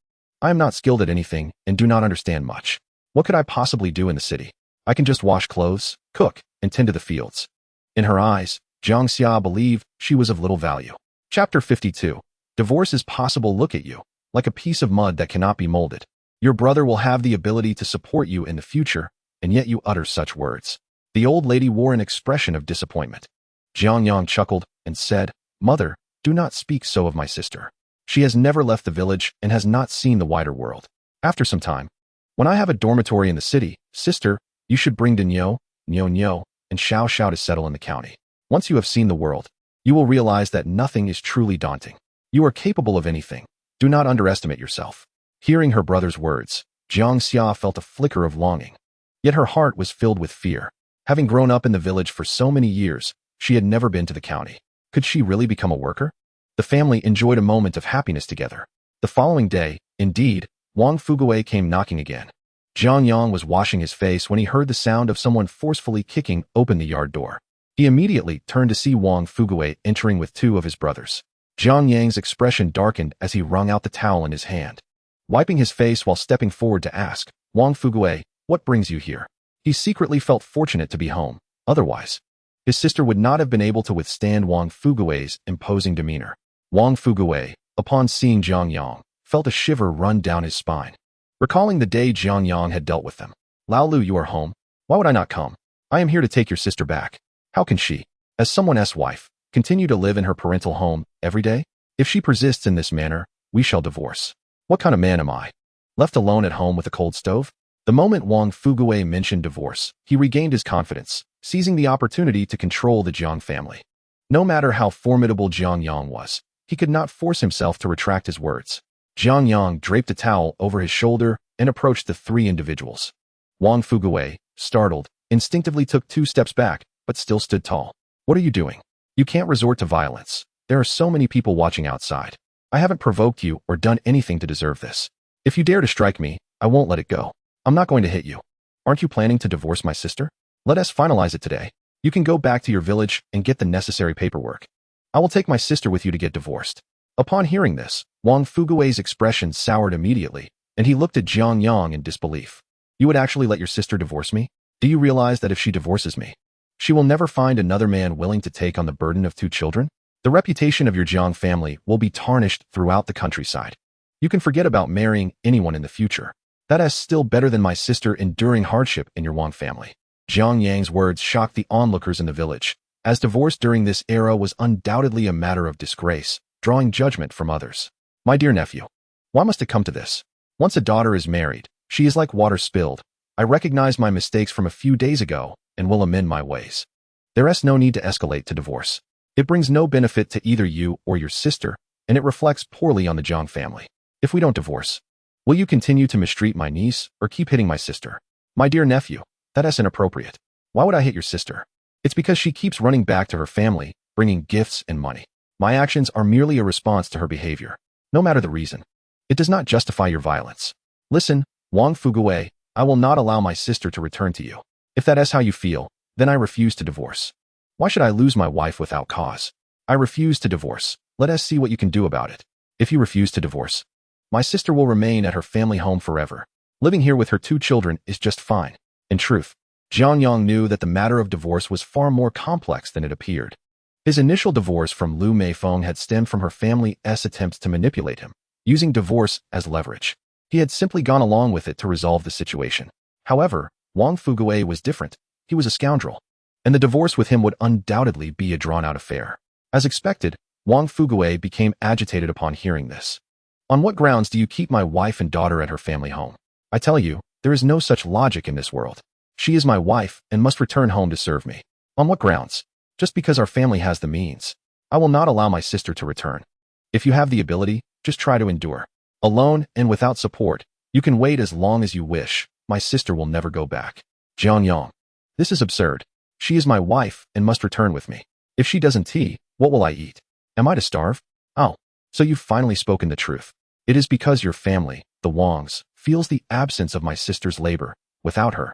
I am not skilled at anything and do not understand much. What could I possibly do in the city? I can just wash clothes, cook, and tend to the fields." In her eyes, Jiang Xiao believed she was of little value. Chapter 52. Divorce is possible. Look at you, like a piece of mud that cannot be molded. Your brother will have the ability to support you in the future, and yet you utter such words. The old lady wore an expression of disappointment. Jiang Yang chuckled and said, "Mother, do not speak so of my sister. She has never left the village and has not seen the wider world. After some time, when I have a dormitory in the city, sister, you should bring Niu, and Xiaoxiao to settle in the county. Once you have seen the world, you will realize that nothing is truly daunting. You are capable of anything. Do not underestimate yourself." Hearing her brother's words, Jiang Xia felt a flicker of longing. Yet her heart was filled with fear. Having grown up in the village for so many years, she had never been to the county. Could she really become a worker? The family enjoyed a moment of happiness together. The following day, indeed, Wang Fuguei came knocking again. Jiang Yang was washing his face when he heard the sound of someone forcefully kicking open the yard door. He immediately turned to see Wang Fuguei entering with 2 of his brothers. Jiang Yang's expression darkened as he wrung out the towel in his hand, wiping his face while stepping forward to ask, "Wang Fuguei, what brings you here?" He secretly felt fortunate to be home. Otherwise, his sister would not have been able to withstand Wang Fuguei's imposing demeanor. Wang Fuguei, upon seeing Jiang Yang, felt a shiver run down his spine, recalling the day Jiang Yang had dealt with them. "Lao Lu, you are home. Why would I not come? I am here to take your sister back. How can she, as someone else's wife, continue to live in her parental home every day? If she persists in this manner, we shall divorce. What kind of man am I? Left alone at home with a cold stove?" The moment Wang Fuguei mentioned divorce, he regained his confidence, seizing the opportunity to control the Jiang family. No matter how formidable Jiang Yang was, he could not force himself to retract his words. Jiang Yang draped a towel over his shoulder and approached the 3 individuals. Wang Fuguei, startled, instinctively took 2 steps back, but still stood tall. "What are you doing? You can't resort to violence. There are so many people watching outside. I haven't provoked you or done anything to deserve this. If you dare to strike me, I won't let it go. I'm not going to hit you. Aren't you planning to divorce my sister?" Let us finalize it today. You can go back to your village and get the necessary paperwork. I will take my sister with you to get divorced." Upon hearing this, Wang Fugui's expression soured immediately, and he looked at Jiang Yang in disbelief. "You would actually let your sister divorce me? Do you realize that if she divorces me, she will never find another man willing to take on the burden of 2 children? The reputation of your Jiang family will be tarnished throughout the countryside. You can forget about marrying anyone in the future. That is still better than my sister enduring hardship in your Wang family." Jiang Yang's words shocked the onlookers in the village, as divorce during this era was undoubtedly a matter of disgrace, drawing judgment from others. "My dear nephew, why must it come to this? Once a daughter is married, she is like water spilled. I recognize my mistakes from a few days ago and will amend my ways. There is no need to escalate to divorce. It brings no benefit to either you or your sister, and it reflects poorly on the Jiang family. If we don't divorce, will you continue to mistreat my niece or keep hitting my sister? My dear nephew, that is inappropriate. Why would I hit your sister? It's because she keeps running back to her family, bringing gifts and money. My actions are merely a response to her behavior, no matter the reason. It does not justify your violence. Listen, Wang Fugui, I will not allow my sister to return to you. If that is how you feel, then I refuse to divorce. Why should I lose my wife without cause? I refuse to divorce. Let us see what you can do about it. If you refuse to divorce, my sister will remain at her family home forever. Living here with her 2 children is just fine. In truth, Jiang Yang knew that the matter of divorce was far more complex than it appeared. His initial divorce from Liu Meifeng had stemmed from her family's attempts to manipulate him, using divorce as leverage. He had simply gone along with it to resolve the situation. However, Wang Fugui was different. He was a scoundrel, and the divorce with him would undoubtedly be a drawn-out affair. As expected, Wang Fugui became agitated upon hearing this. "On what grounds do you keep my wife and daughter at her family home? I tell you, there is no such logic in this world. She is my wife and must return home to serve me. On what grounds? Just because our family has the means. I will not allow my sister to return. If you have the ability, just try to endure. Alone and without support, you can wait as long as you wish. My sister will never go back." Jiang Yang, this is absurd. She is my wife and must return with me. If she doesn't eat, what will I eat? Am I to starve? Oh, so you've finally spoken the truth. It is because your family, the Wangs, feels the absence of my sister's labor. Without her,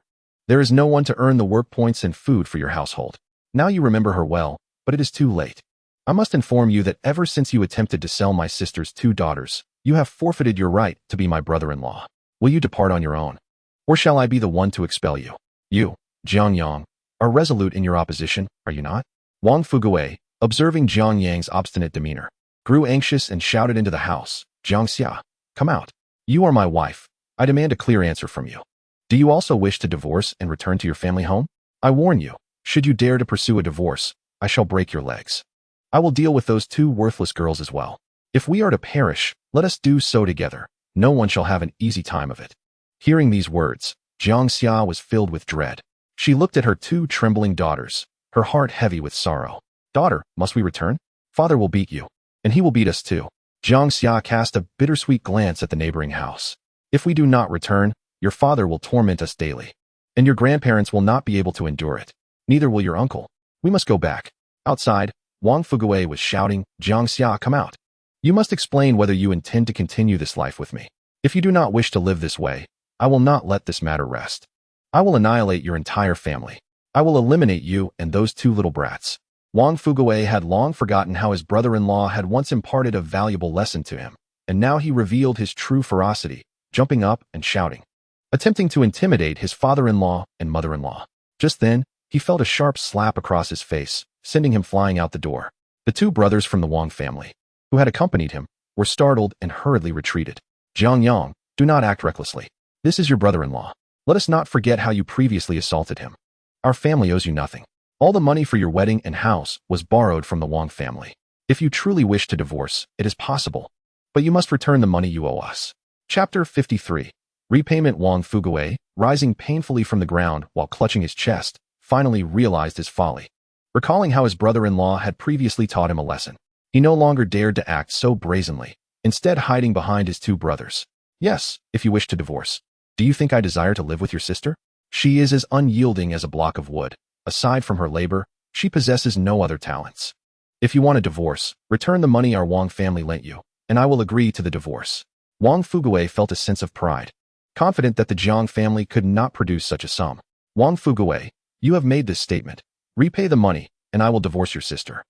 there is no one to earn the work points and food for your household. Now you remember her well, but it is too late. I must inform you that ever since you attempted to sell my sister's 2 daughters, you have forfeited your right to be my brother-in-law. Will you depart on your own? Or shall I be the one to expel you? You, Jiang Yang, are resolute in your opposition, are you not?" Wang Fugui, observing Jiang Yang's obstinate demeanor, grew anxious and shouted into the house, "Jiang Xiao, come out. You are my wife. I demand a clear answer from you. Do you also wish to divorce and return to your family home? I warn you, should you dare to pursue a divorce, I shall break your legs. I will deal with those 2 worthless girls as well. If we are to perish, let us do so together. No one shall have an easy time of it." Hearing these words, Jiang Xiao was filled with dread. She looked at her 2 trembling daughters, her heart heavy with sorrow. "Daughter, must we return? Father will beat you, and he will beat us too." Jiang Xiao cast a bittersweet glance at the neighboring house. "If we do not return, your father will torment us daily, and your grandparents will not be able to endure it. Neither will your uncle. We must go back." Outside, Wang Fugui was shouting, "Jiang Xiao, come out. You must explain whether you intend to continue this life with me. If you do not wish to live this way, I will not let this matter rest. I will annihilate your entire family. I will eliminate you and those 2 little brats." Wang Fugui had long forgotten how his brother-in-law had once imparted a valuable lesson to him, and now he revealed his true ferocity, jumping up and shouting, attempting to intimidate his father-in-law and mother-in-law. Just then, he felt a sharp slap across his face, sending him flying out the door. The 2 brothers from the Wang family, who had accompanied him, were startled and hurriedly retreated. "Jiang Yang, do not act recklessly. This is your brother-in-law. Let us not forget how you previously assaulted him. Our family owes you nothing. All the money for your wedding and house was borrowed from the Wang family. If you truly wish to divorce, it is possible, but you must return the money you owe us." Chapter 53. Repayment. Wang Fugui, rising painfully from the ground while clutching his chest, finally realized his folly. Recalling how his brother-in-law had previously taught him a lesson, he no longer dared to act so brazenly, instead hiding behind his 2 brothers. "Yes, if you wish to divorce. Do you think I desire to live with your sister? She is as unyielding as a block of wood. Aside from her labor, she possesses no other talents. If you want a divorce, return the money our Wang family lent you, and I will agree to the divorce." Wang Fugui felt a sense of pride, confident that the Jiang family could not produce such a sum. "Wang Fugui, You have made this statement. Repay the money, and I will divorce your sister.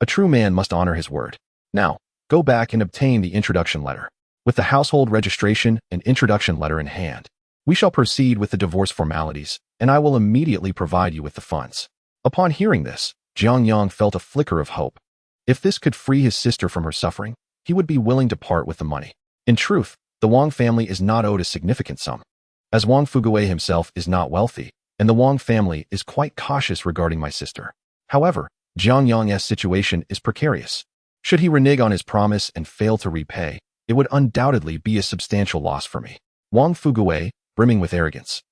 A true man must honor his word. Now, go back and obtain the introduction letter. With the household registration and introduction letter in hand, we shall proceed with the divorce formalities, and I will immediately provide you with the funds. Upon hearing this, Jiang Yang felt a flicker of hope. If this could free his sister from her suffering, he would be willing to part with the money. In truth, the Wang family is not owed a significant sum, as Wang Fugui himself is not wealthy, and the Wang family is quite cautious regarding my sister. However, Jiang Yang's situation is precarious. Should he renege on his promise and fail to repay, it would undoubtedly be a substantial loss for me. Wang Fugui, brimming with arrogance,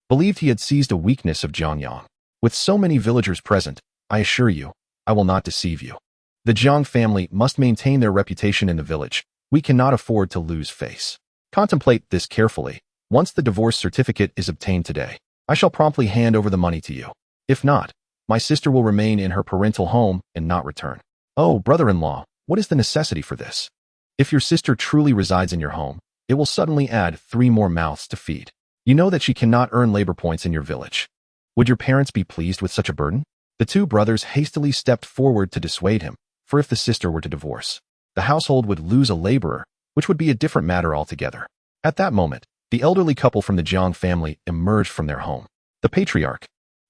believed he had seized a weakness of Jiang Yang. With so many villagers present, I assure you, I will not deceive you. The Jiang family must maintain their reputation in the village. We cannot afford to lose face. Contemplate this carefully. Once the divorce certificate is obtained today, I shall promptly hand over the money to you. If not, my sister will remain in her parental home and not return. Oh, brother-in-law, what is the necessity for this? If your sister truly resides in your home, it will suddenly add 3 more mouths to feed. You know that she cannot earn labor points in your village. Would your parents be pleased with such a burden? The 2 brothers hastily stepped forward to dissuade him, for if the sister were to divorce, the household would lose a laborer, which would be a different matter altogether. At that moment, the elderly couple from the Jiang family emerged from their home. The patriarch,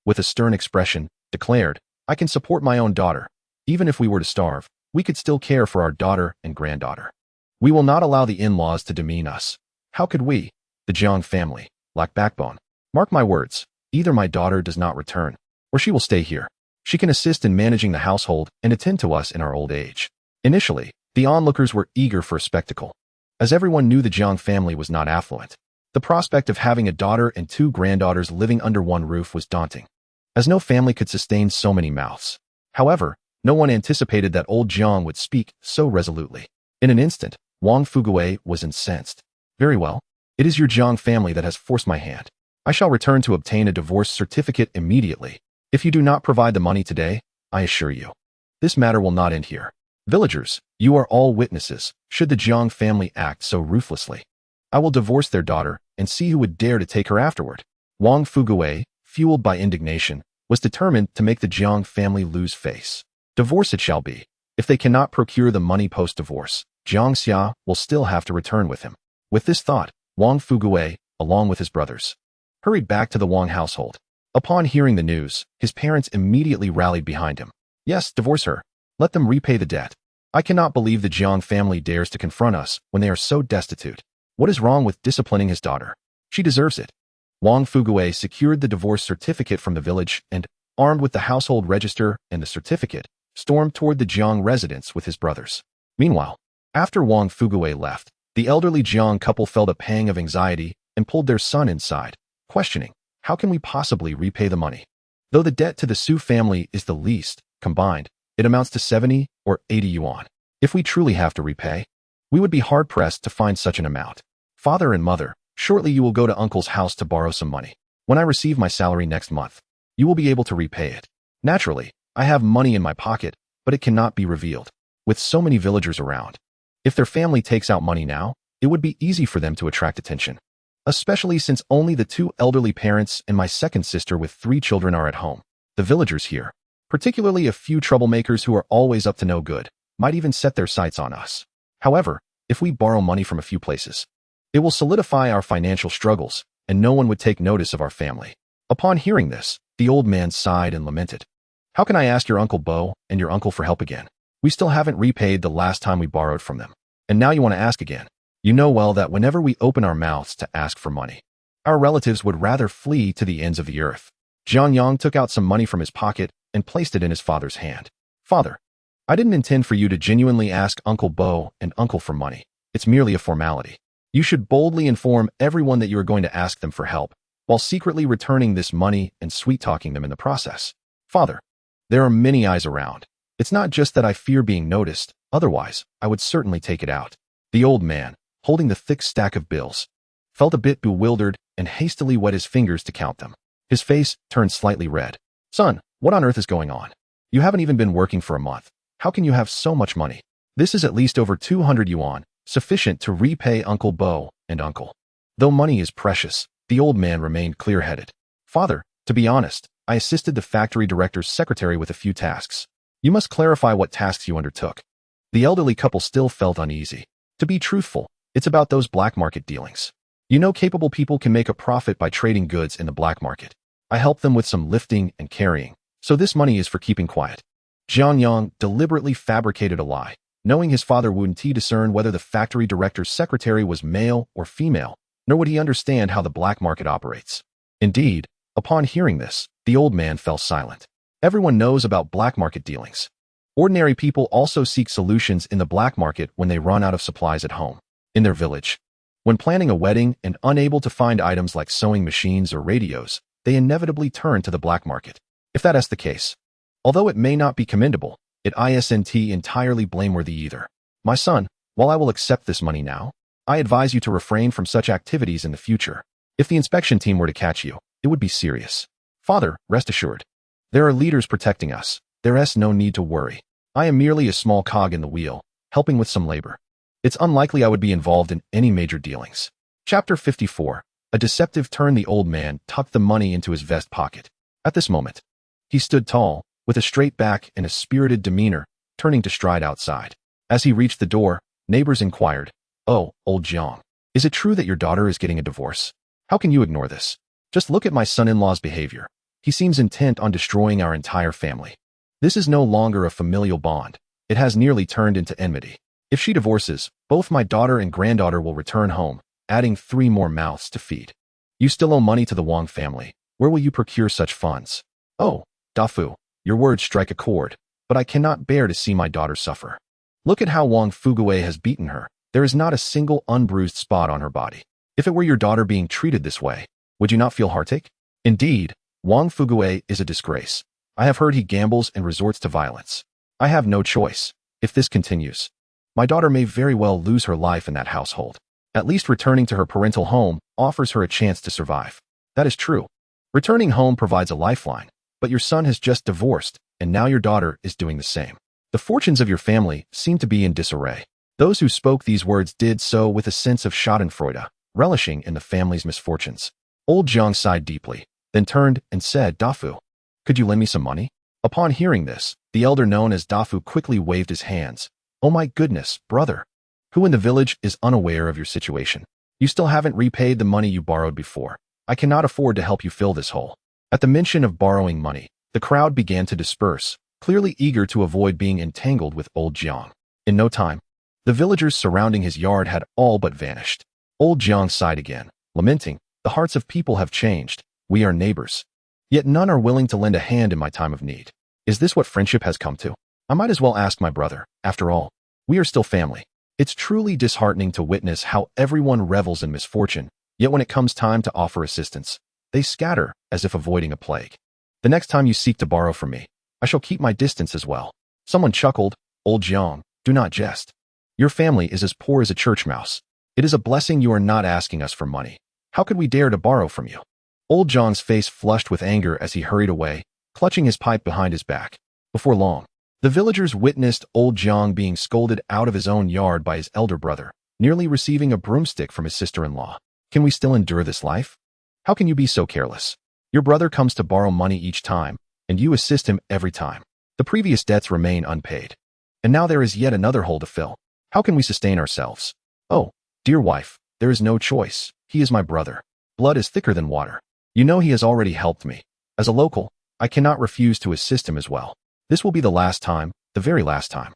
with a stern expression, declared, I can support my own daughter. Even if we were to starve, we could still care for our daughter and granddaughter. We will not allow the in-laws to demean us. How could we, the Jiang family, lack backbone? Mark my words, either my daughter does not return, or she will stay here. She can assist in managing the household and attend to us in our old age. Initially, the onlookers were eager for a spectacle. As everyone knew the Jiang family was not affluent, the prospect of having a daughter and 2 granddaughters living under one roof was daunting, as no family could sustain so many mouths. However, no one anticipated that old Jiang would speak so resolutely. In an instant, Wang Fugui was incensed. Very well. It is your Jiang family that has forced my hand. I shall return to obtain a divorce certificate immediately. If you do not provide the money today, I assure you, this matter will not end here. Villagers, you are all witnesses, should the Jiang family act so ruthlessly. I will divorce their daughter and see who would dare to take her afterward. Wang Fugui, fueled by indignation, was determined to make the Jiang family lose face. Divorce it shall be. If they cannot procure the money post-divorce, Jiang Xiaoxiao will still have to return with him. With this thought, Wang Fugui, along with his brothers, hurried back to the Wang household. Upon hearing the news, his parents immediately rallied behind him. Yes, divorce her. Let them repay the debt. I cannot believe the Jiang family dares to confront us when they are so destitute. What is wrong with disciplining his daughter? She deserves it. Wang Fugui secured the divorce certificate from the village and, armed with the household register and the certificate, stormed toward the Jiang residence with his brothers. Meanwhile, after Wang Fugui left, the elderly Jiang couple felt a pang of anxiety and pulled their son inside, questioning, how can we possibly repay the money? Though the debt to the Su family is the least, combined, it amounts to 70 or 80 yuan. If we truly have to repay, we would be hard-pressed to find such an amount. Father and mother, shortly you will go to uncle's house to borrow some money. When I receive my salary next month, you will be able to repay it. Naturally, I have money in my pocket, but it cannot be revealed. With so many villagers around, if their family takes out money now, it would be easy for them to attract attention. Especially since only the 2 elderly parents and my second sister with 3 children are at home. The villagers here, particularly a few troublemakers who are always up to no good, might even set their sights on us. However, if we borrow money from a few places, it will solidify our financial struggles, and no one would take notice of our family. Upon hearing this, the old man sighed and lamented. How can I ask your Uncle Bo and your uncle for help again? We still haven't repaid the last time we borrowed from them. And now you want to ask again. You know well that whenever we open our mouths to ask for money, our relatives would rather flee to the ends of the earth. Jiang Yang took out some money from his pocket and placed it in his father's hand. Father, I didn't intend for you to genuinely ask Uncle Bo and uncle for money. It's merely a formality. You should boldly inform everyone that you are going to ask them for help, while secretly returning this money and sweet-talking them in the process. Father, there are many eyes around. It's not just that I fear being noticed, otherwise, I would certainly take it out. The old man, holding the thick stack of bills, felt a bit bewildered and hastily wet his fingers to count them. His face turned slightly red. Son, what on earth is going on? You haven't even been working for a month. How can you have so much money? This is at least over 200 yuan, sufficient to repay Uncle Bo and uncle. Though money is precious, the old man remained clear-headed. Father, to be honest, I assisted the factory director's secretary with a few tasks. You must clarify what tasks you undertook. The elderly couple still felt uneasy. To be truthful, it's about those black market dealings. You know, capable people can make a profit by trading goods in the black market. I helped them with some lifting and carrying, so this money is for keeping quiet. Jiang Yang deliberately fabricated a lie, knowing his father wouldn't discern whether the factory director's secretary was male or female, nor would he understand how the black market operates. Indeed, upon hearing this, the old man fell silent. Everyone knows about black market dealings. Ordinary people also seek solutions in the black market when they run out of supplies at home, in their village. When planning a wedding and unable to find items like sewing machines or radios, they inevitably turn to the black market. If that is the case, although it may not be commendable, it isn't entirely blameworthy either. My son, while I will accept this money now, I advise you to refrain from such activities in the future. If the inspection team were to catch you, it would be serious. Father, rest assured. There are leaders protecting us. There's no need to worry. I am merely a small cog in the wheel, helping with some labor. It's unlikely I would be involved in any major dealings. Chapter 54. A deceptive turn. The old man tucked the money into his vest pocket. At this moment, he stood tall, with a straight back and a spirited demeanor, turning to stride outside. As he reached the door, neighbors inquired, "Oh, old Jiang, is it true that your daughter is getting a divorce? How can you ignore this? Just look at my son-in-law's behavior. He seems intent on destroying our entire family. This is no longer a familial bond. It has nearly turned into enmity. If she divorces, both my daughter and granddaughter will return home, adding 3 more mouths to feed. You still owe money to the Wang family. Where will you procure such funds? Oh, Dafu, your words strike a chord, but I cannot bear to see my daughter suffer. Look at how Wang Fuguei has beaten her. There is not a single unbruised spot on her body. If it were your daughter being treated this way, would you not feel heartache? Indeed, Wang Fuguei is a disgrace. I have heard he gambles and resorts to violence. I have no choice. If this continues, my daughter may very well lose her life in that household. At least returning to her parental home offers her a chance to survive. That is true. Returning home provides a lifeline, but your son has just divorced, and now your daughter is doing the same. The fortunes of your family seem to be in disarray. Those who spoke these words did so with a sense of schadenfreude, relishing in the family's misfortunes. Old Jiang sighed deeply, then turned and said, "Dafu, could you lend me some money?" Upon hearing this, the elder known as Dafu quickly waved his hands. "Oh my goodness, brother! Who in the village is unaware of your situation? You still haven't repaid the money you borrowed before. I cannot afford to help you fill this hole." At the mention of borrowing money, the crowd began to disperse, clearly eager to avoid being entangled with old Jiang. In no time, the villagers surrounding his yard had all but vanished. Old Jiang sighed again, lamenting, "The hearts of people have changed. We are neighbors. Yet none are willing to lend a hand in my time of need. Is this what friendship has come to? I might as well ask my brother. After all, we are still family." It's truly disheartening to witness how everyone revels in misfortune, yet when it comes time to offer assistance, they scatter as if avoiding a plague. "The next time you seek to borrow from me, I shall keep my distance as well." Someone chuckled, "Old Jiang, do not jest. Your family is as poor as a church mouse. It is a blessing you are not asking us for money. How could we dare to borrow from you?" Old Jiang's face flushed with anger as he hurried away, clutching his pipe behind his back. Before long, the villagers witnessed old Jiang being scolded out of his own yard by his elder brother, nearly receiving a broomstick from his sister-in-law. Can we still endure this life? How can you be so careless? Your brother comes to borrow money each time, and you assist him every time. The previous debts remain unpaid. And now there is yet another hole to fill. How can we sustain ourselves? Oh, dear wife, there is no choice. He is my brother. Blood is thicker than water. You know he has already helped me. As a local, I cannot refuse to assist him as well. This will be the last time, the very last time.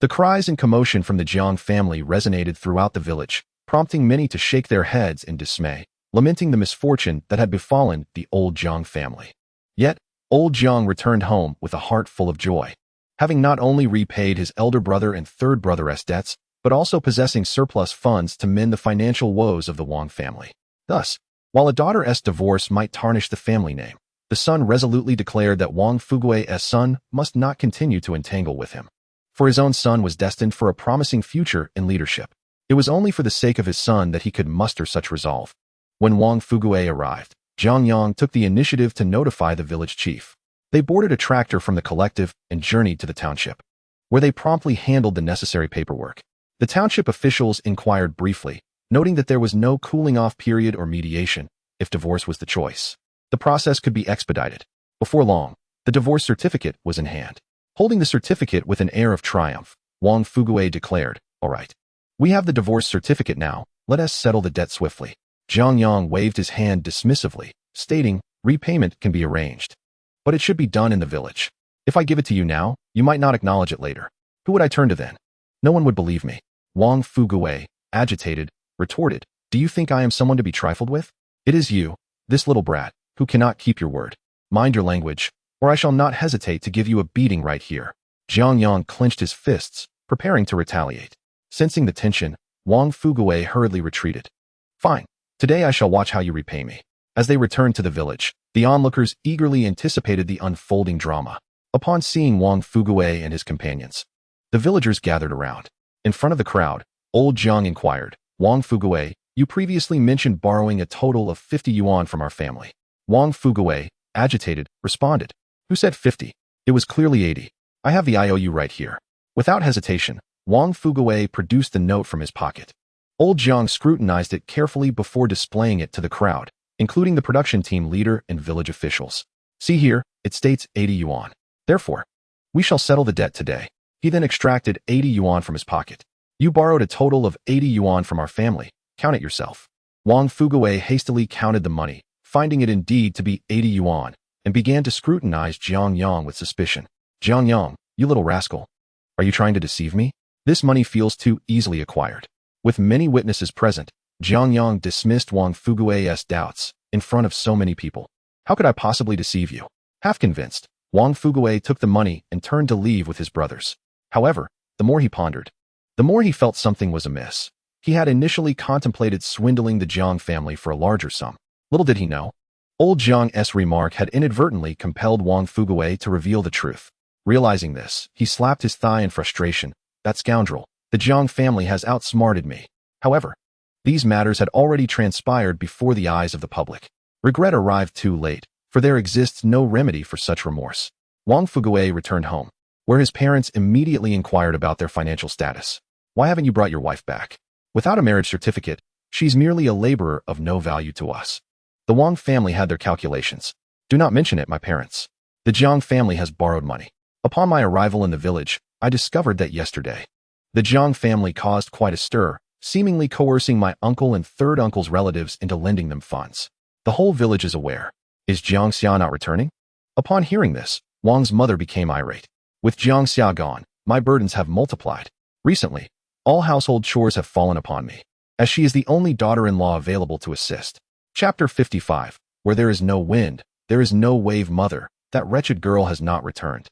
The cries and commotion from the Jiang family resonated throughout the village, prompting many to shake their heads in dismay, lamenting the misfortune that had befallen the old Jiang family. Yet, old Jiang returned home with a heart full of joy, having not only repaid his elder brother and third brother's debts, but also possessing surplus funds to mend the financial woes of the Wang family. Thus, while a daughter's divorce might tarnish the family name, the son resolutely declared that Wang Fuguei's son must not continue to entangle with him. For his own son was destined for a promising future in leadership. It was only for the sake of his son that he could muster such resolve. When Wang Fuguei arrived, Jiang Yang took the initiative to notify the village chief. They boarded a tractor from the collective and journeyed to the township, where they promptly handled the necessary paperwork. The township officials inquired briefly, noting that there was no cooling-off period or mediation if divorce was the choice. The process could be expedited. Before long, the divorce certificate was in hand. Holding the certificate with an air of triumph, Wang Fuguei declared, "All right. We have the divorce certificate now, let us settle the debt swiftly." Jiang Yang waved his hand dismissively, stating, "Repayment can be arranged. But it should be done in the village. If I give it to you now, you might not acknowledge it later. Who would I turn to then? No one would believe me." Wang Fuguei, agitated, retorted, "Do you think I am someone to be trifled with? It is you, this little brat, who cannot keep your word. Mind your language, or I shall not hesitate to give you a beating right here." Jiang Yang clenched his fists, preparing to retaliate. Sensing the tension, Wang Fuguei hurriedly retreated. "Fine. Today I shall watch how you repay me." As they returned to the village, the onlookers eagerly anticipated the unfolding drama. Upon seeing Wang Fuguei and his companions, the villagers gathered around. In front of the crowd, old Jiang inquired, "Wang Fuguei, you previously mentioned borrowing a total of 50 yuan from our family." Wang Fuguei, agitated, responded, "Who said 50? It was clearly 80. I have the IOU right here." Without hesitation, Wang Fuguei produced the note from his pocket. Old Jiang scrutinized it carefully before displaying it to the crowd, including the production team leader and village officials. "See here, it states 80 yuan. Therefore, we shall settle the debt today." He then extracted 80 yuan from his pocket. "You borrowed a total of 80 yuan from our family. Count it yourself." Wang Fuguei hastily counted the money, finding it indeed to be 80 yuan, and began to scrutinize Jiang Yang with suspicion. "Jiang Yang, you little rascal. Are you trying to deceive me? This money feels too easily acquired." With many witnesses present, Jiang Yang dismissed Wang Fuguei's doubts in front of so many people. "How could I possibly deceive you?" Half convinced, Wang Fuguei took the money and turned to leave with his brothers. However, the more he pondered, the more he felt something was amiss. He had initially contemplated swindling the Jiang family for a larger sum. Little did he know, old Jiang's remark had inadvertently compelled Wang Fuguei to reveal the truth. Realizing this, he slapped his thigh in frustration. "That scoundrel, the Jiang family has outsmarted me." However, these matters had already transpired before the eyes of the public. Regret arrived too late, for there exists no remedy for such remorse. Wang Fuguei returned home, where his parents immediately inquired about their financial status. "Why haven't you brought your wife back? Without a marriage certificate, she's merely a laborer of no value to us." The Wang family had their calculations. "Do not mention it, my parents. The Jiang family has borrowed money. Upon my arrival in the village, I discovered that yesterday. The Jiang family caused quite a stir, seemingly coercing my uncle and third uncle's relatives into lending them funds. The whole village is aware. Is Jiang Xiao not returning?" Upon hearing this, Wang's mother became irate. "With Jiang Xiao gone, my burdens have multiplied. Recently, all household chores have fallen upon me, as she is the only daughter-in-law available to assist." Chapter 55. Where there is no wind, there is no wave. Mother, that wretched girl has not returned.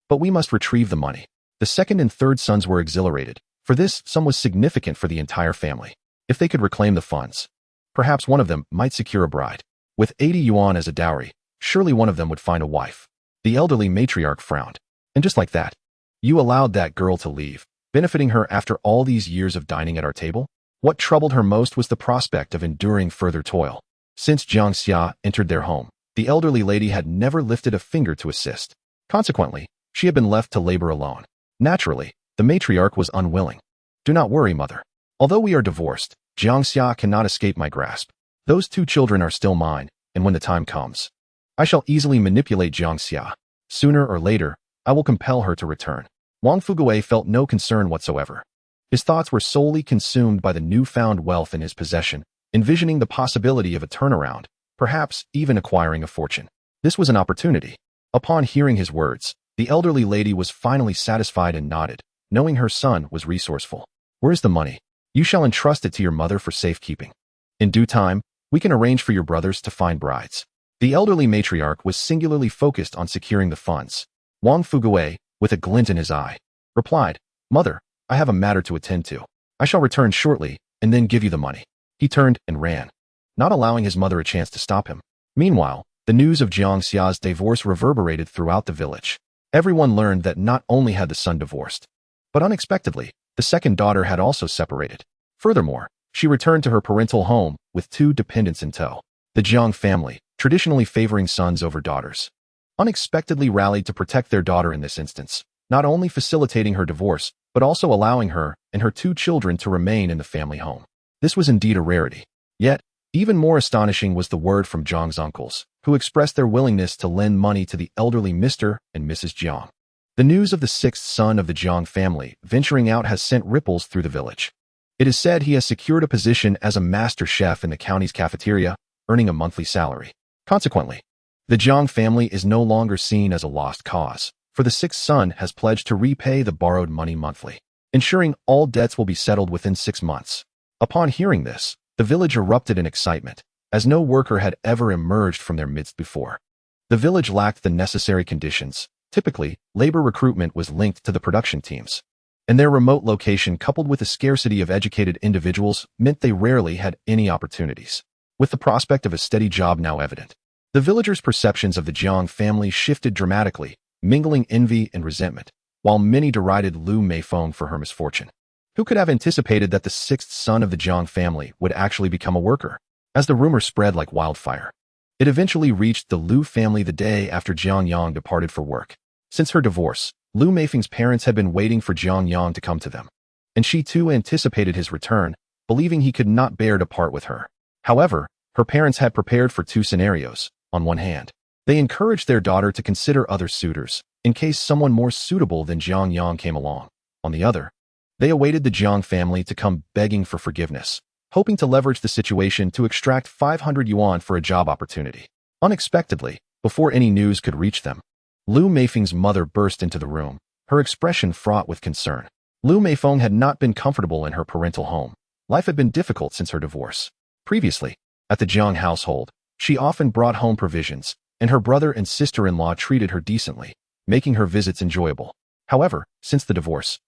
But we must retrieve the money. The second and third sons were exhilarated, for this sum was significant for the entire family. If they could reclaim the funds, perhaps one of them might secure a bride. With 80 yuan as a dowry, surely one of them would find a wife. The elderly matriarch frowned. "And just like that, you allowed that girl to leave, benefiting her after all these years of dining at our table?" What troubled her most was the prospect of enduring further toil. Since Jiang Xia entered their home, the elderly lady had never lifted a finger to assist. Consequently, she had been left to labor alone. Naturally, the matriarch was unwilling. "Do not worry, mother. Although we are divorced, Jiang Xia cannot escape my grasp. Those two children are still mine, and when the time comes, I shall easily manipulate Jiang Xia. Sooner or later, I will compel her to return." Wang Fuguei felt no concern whatsoever. His thoughts were solely consumed by the newfound wealth in his possession, envisioning the possibility of a turnaround, perhaps even acquiring a fortune. This was an opportunity. Upon hearing his words, the elderly lady was finally satisfied and nodded, knowing her son was resourceful. "Where is the money? You shall entrust it to your mother for safekeeping. In due time, we can arrange for your brothers to find brides." The elderly matriarch was singularly focused on securing the funds. Wang Fuguei, with a glint in his eye, replied, "Mother, I have a matter to attend to. I shall return shortly, and then give you the money." He turned and ran, not allowing his mother a chance to stop him. Meanwhile, the news of Jiang Xia's divorce reverberated throughout the village. Everyone learned that not only had the son divorced, but unexpectedly, the second daughter had also separated. Furthermore, she returned to her parental home with two dependents in tow. The Jiang family, traditionally favoring sons over daughters, unexpectedly rallied to protect their daughter in this instance, not only facilitating her divorce, but also allowing her and her two children to remain in the family home. This was indeed a rarity. Yet, even more astonishing was the word from Jiang's uncles, who expressed their willingness to lend money to the elderly Mr. and Mrs. Jiang. The news of the sixth son of the Jiang family venturing out has sent ripples through the village. It is said he has secured a position as a master chef in the county's cafeteria, earning a monthly salary. Consequently, the Jiang family is no longer seen as a lost cause, for the sixth son has pledged to repay the borrowed money monthly, ensuring all debts will be settled within 6 months. Upon hearing this, the village erupted in excitement, as no worker had ever emerged from their midst before. The village lacked the necessary conditions. Typically, labor recruitment was linked to the production teams, and their remote location coupled with the scarcity of educated individuals meant they rarely had any opportunities. With the prospect of a steady job now evident, the villagers' perceptions of the Jiang family shifted dramatically, mingling envy and resentment, while many derided Liu Meifeng for her misfortune. Who could have anticipated that the sixth son of the Jiang family would actually become a worker? As the rumor spread like wildfire, it eventually reached the Liu family the day after Jiang Yang departed for work. Since her divorce, Liu Meifeng's parents had been waiting for Jiang Yang to come to them, and she too anticipated his return, believing he could not bear to part with her. However, her parents had prepared for 2 scenarios. On one hand, they encouraged their daughter to consider other suitors, in case someone more suitable than Jiang Yang came along. On the other, they awaited the Jiang family to come begging for forgiveness, hoping to leverage the situation to extract 500 yuan for a job opportunity. Unexpectedly, before any news could reach them, Liu Meifeng's mother burst into the room, her expression fraught with concern. Liu Meifeng had not been comfortable in her parental home. Life had been difficult since her divorce. Previously, at the Jiang household, she often brought home provisions, and her brother and sister-in-law treated her decently, making her visits enjoyable. However, since the divorce,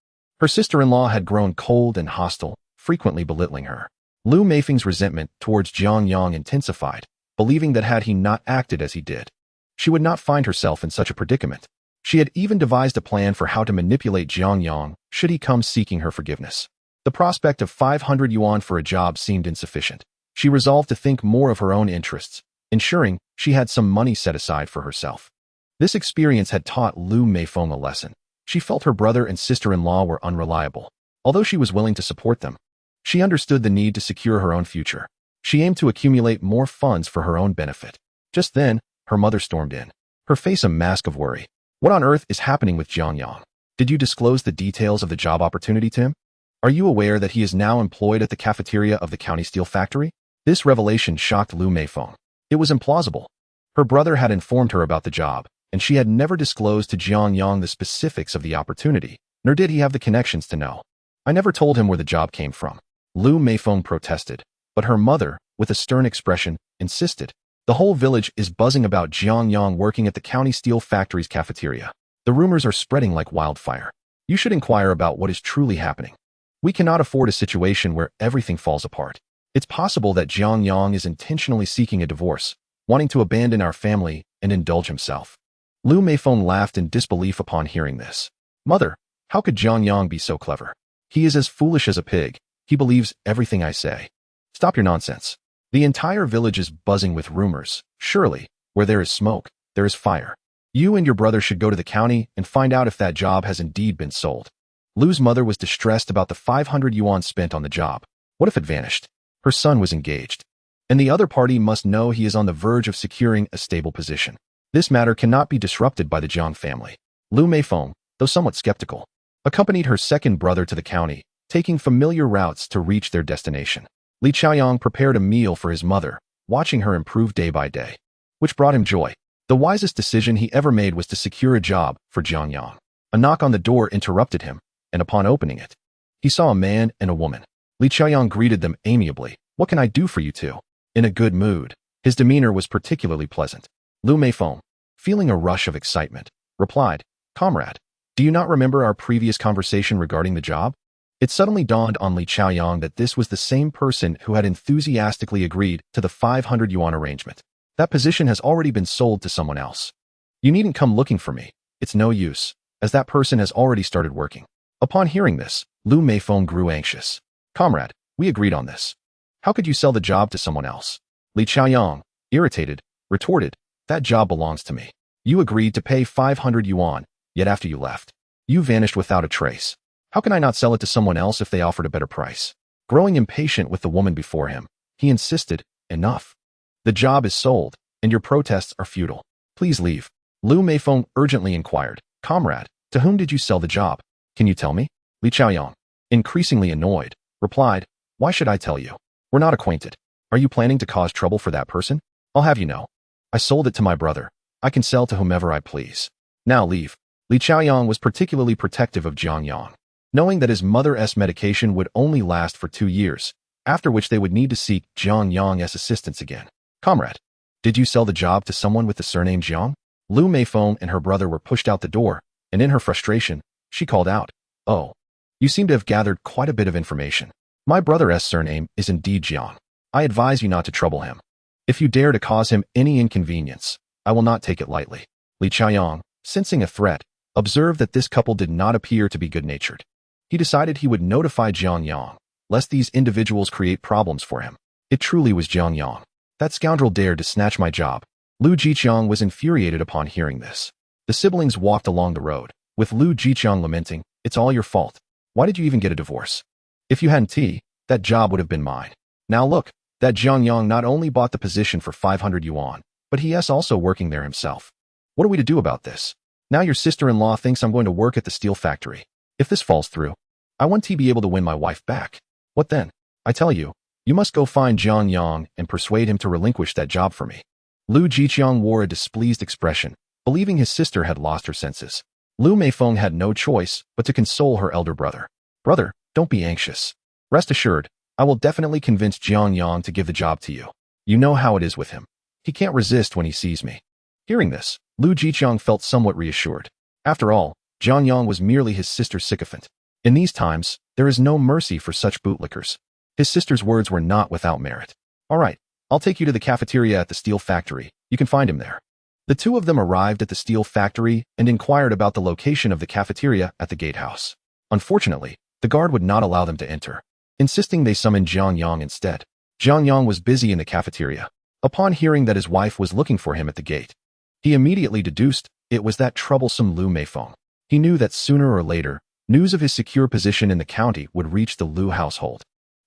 her sister-in-law had grown cold and hostile, frequently belittling her. Liu Meifeng's resentment towards Jiang Yang intensified, believing that had he not acted as he did, she would not find herself in such a predicament. She had even devised a plan for how to manipulate Jiang Yang should he come seeking her forgiveness. The prospect of 500 yuan for a job seemed insufficient. She resolved to think more of her own interests, ensuring she had some money set aside for herself. This experience had taught Liu Meifeng a lesson. She felt her brother and sister-in-law were unreliable. Although she was willing to support them, she understood the need to secure her own future. She aimed to accumulate more funds for her own benefit. Just then, her mother stormed in, her face a mask of worry. What on earth is happening with Jiang Yang? Did you disclose the details of the job opportunity to him? Are you aware that he is now employed at the cafeteria of the county steel factory? This revelation shocked Liu Meifeng. It was implausible. Her brother had informed her about the job, and she had never disclosed to Jiang Yang the specifics of the opportunity, nor did he have the connections to know. I never told him where the job came from. Liu Meifeng protested, but her mother, with a stern expression, insisted. The whole village is buzzing about Jiang Yang working at the county steel factory's cafeteria. The rumors are spreading like wildfire. You should inquire about what is truly happening. We cannot afford a situation where everything falls apart. It's possible that Jiang Yang is intentionally seeking a divorce, wanting to abandon our family and indulge himself. Liu Meifeng laughed in disbelief upon hearing this. Mother, how could Jiang Yang be so clever? He is as foolish as a pig. He believes everything I say. Stop your nonsense. The entire village is buzzing with rumors. Surely, where there is smoke, there is fire. You and your brother should go to the county and find out if that job has indeed been sold. Liu's mother was distressed about the 500 yuan spent on the job. What if it vanished? Her son was engaged, and the other party must know he is on the verge of securing a stable position. This matter cannot be disrupted by the Jiang family. Liu Meifeng, though somewhat skeptical, accompanied her second brother to the county, taking familiar routes to reach their destination. Li Qiaoyang prepared a meal for his mother, watching her improve day by day, which brought him joy. The wisest decision he ever made was to secure a job for Jiang Yang. A knock on the door interrupted him, and upon opening it, he saw a man and a woman. Li Qiaoyang greeted them amiably. What can I do for you two? In a good mood, his demeanor was particularly pleasant. Liu Meifeng, feeling a rush of excitement, replied, Comrade, do you not remember our previous conversation regarding the job? It suddenly dawned on Li Qiaoyang that this was the same person who had enthusiastically agreed to the 500 yuan arrangement. That position has already been sold to someone else. You needn't come looking for me. It's no use, as that person has already started working. Upon hearing this, Liu Meifeng grew anxious. Comrade, we agreed on this. How could you sell the job to someone else? Li Qiaoyang, irritated, retorted, that job belongs to me. You agreed to pay 500 yuan, yet after you left, you vanished without a trace. How can I not sell it to someone else if they offered a better price? Growing impatient with the woman before him, he insisted, enough. The job is sold. and your protests are futile. Please leave. Liu Meifeng urgently inquired. Comrade, to whom did you sell the job? Can you tell me? Li Xiaoyang, increasingly annoyed, replied, why should I tell you? We're not acquainted. Are you planning to cause trouble for that person? I'll have you know. I sold it to my brother. I can sell to whomever I please. Now leave. Li Xiaoyang was particularly protective of Jiang Yang, knowing that his mother's medication would only last for 2 years, after which they would need to seek Jiang Yang's assistance again. Comrade, did you sell the job to someone with the surname Jiang? Liu Meifeng and her brother were pushed out the door, and in her frustration, she called out, oh, you seem to have gathered quite a bit of information. My brother's surname is indeed Jiang. I advise you not to trouble him. If you dare to cause him any inconvenience, I will not take it lightly. Li Xiaoyang, sensing a threat, observed that this couple did not appear to be good-natured. He decided he would notify Jiang Yang, lest these individuals create problems for him. It truly was Jiang Yang. That scoundrel dared to snatch my job. Liu Jiqiang was infuriated upon hearing this. The siblings walked along the road, with Liu Jiqiang lamenting, it's all your fault. Why did you even get a divorce? If you hadn't that job would have been mine. Now look, that Jiang Yang not only bought the position for 500 yuan, but he is also working there himself. What are we to do about this? Now your sister-in-law thinks I'm going to work at the steel factory. If this falls through, I want to be able to win my wife back. What then? I tell you, you must go find Jiang Yang and persuade him to relinquish that job for me. Liu Jiqiang wore a displeased expression, believing his sister had lost her senses. Liu Meifeng had no choice but to console her elder brother. Brother, don't be anxious. Rest assured, I will definitely convince Jiang Yang to give the job to you. You know how it is with him. He can't resist when he sees me. Hearing this, Liu Jiqiang felt somewhat reassured. After all, Jiang Yang was merely his sister's sycophant. In these times, there is no mercy for such bootlickers. His sister's words were not without merit. All right, I'll take you to the cafeteria at the steel factory. You can find him there. The two of them arrived at the steel factory and inquired about the location of the cafeteria at the gatehouse. Unfortunately, the guard would not allow them to enter, insisting they summon Jiang Yang instead. Jiang Yang was busy in the cafeteria. Upon hearing that his wife was looking for him at the gate, he immediately deduced it was that troublesome Liu Meifeng. He knew that sooner or later, news of his secure position in the county would reach the Liu household.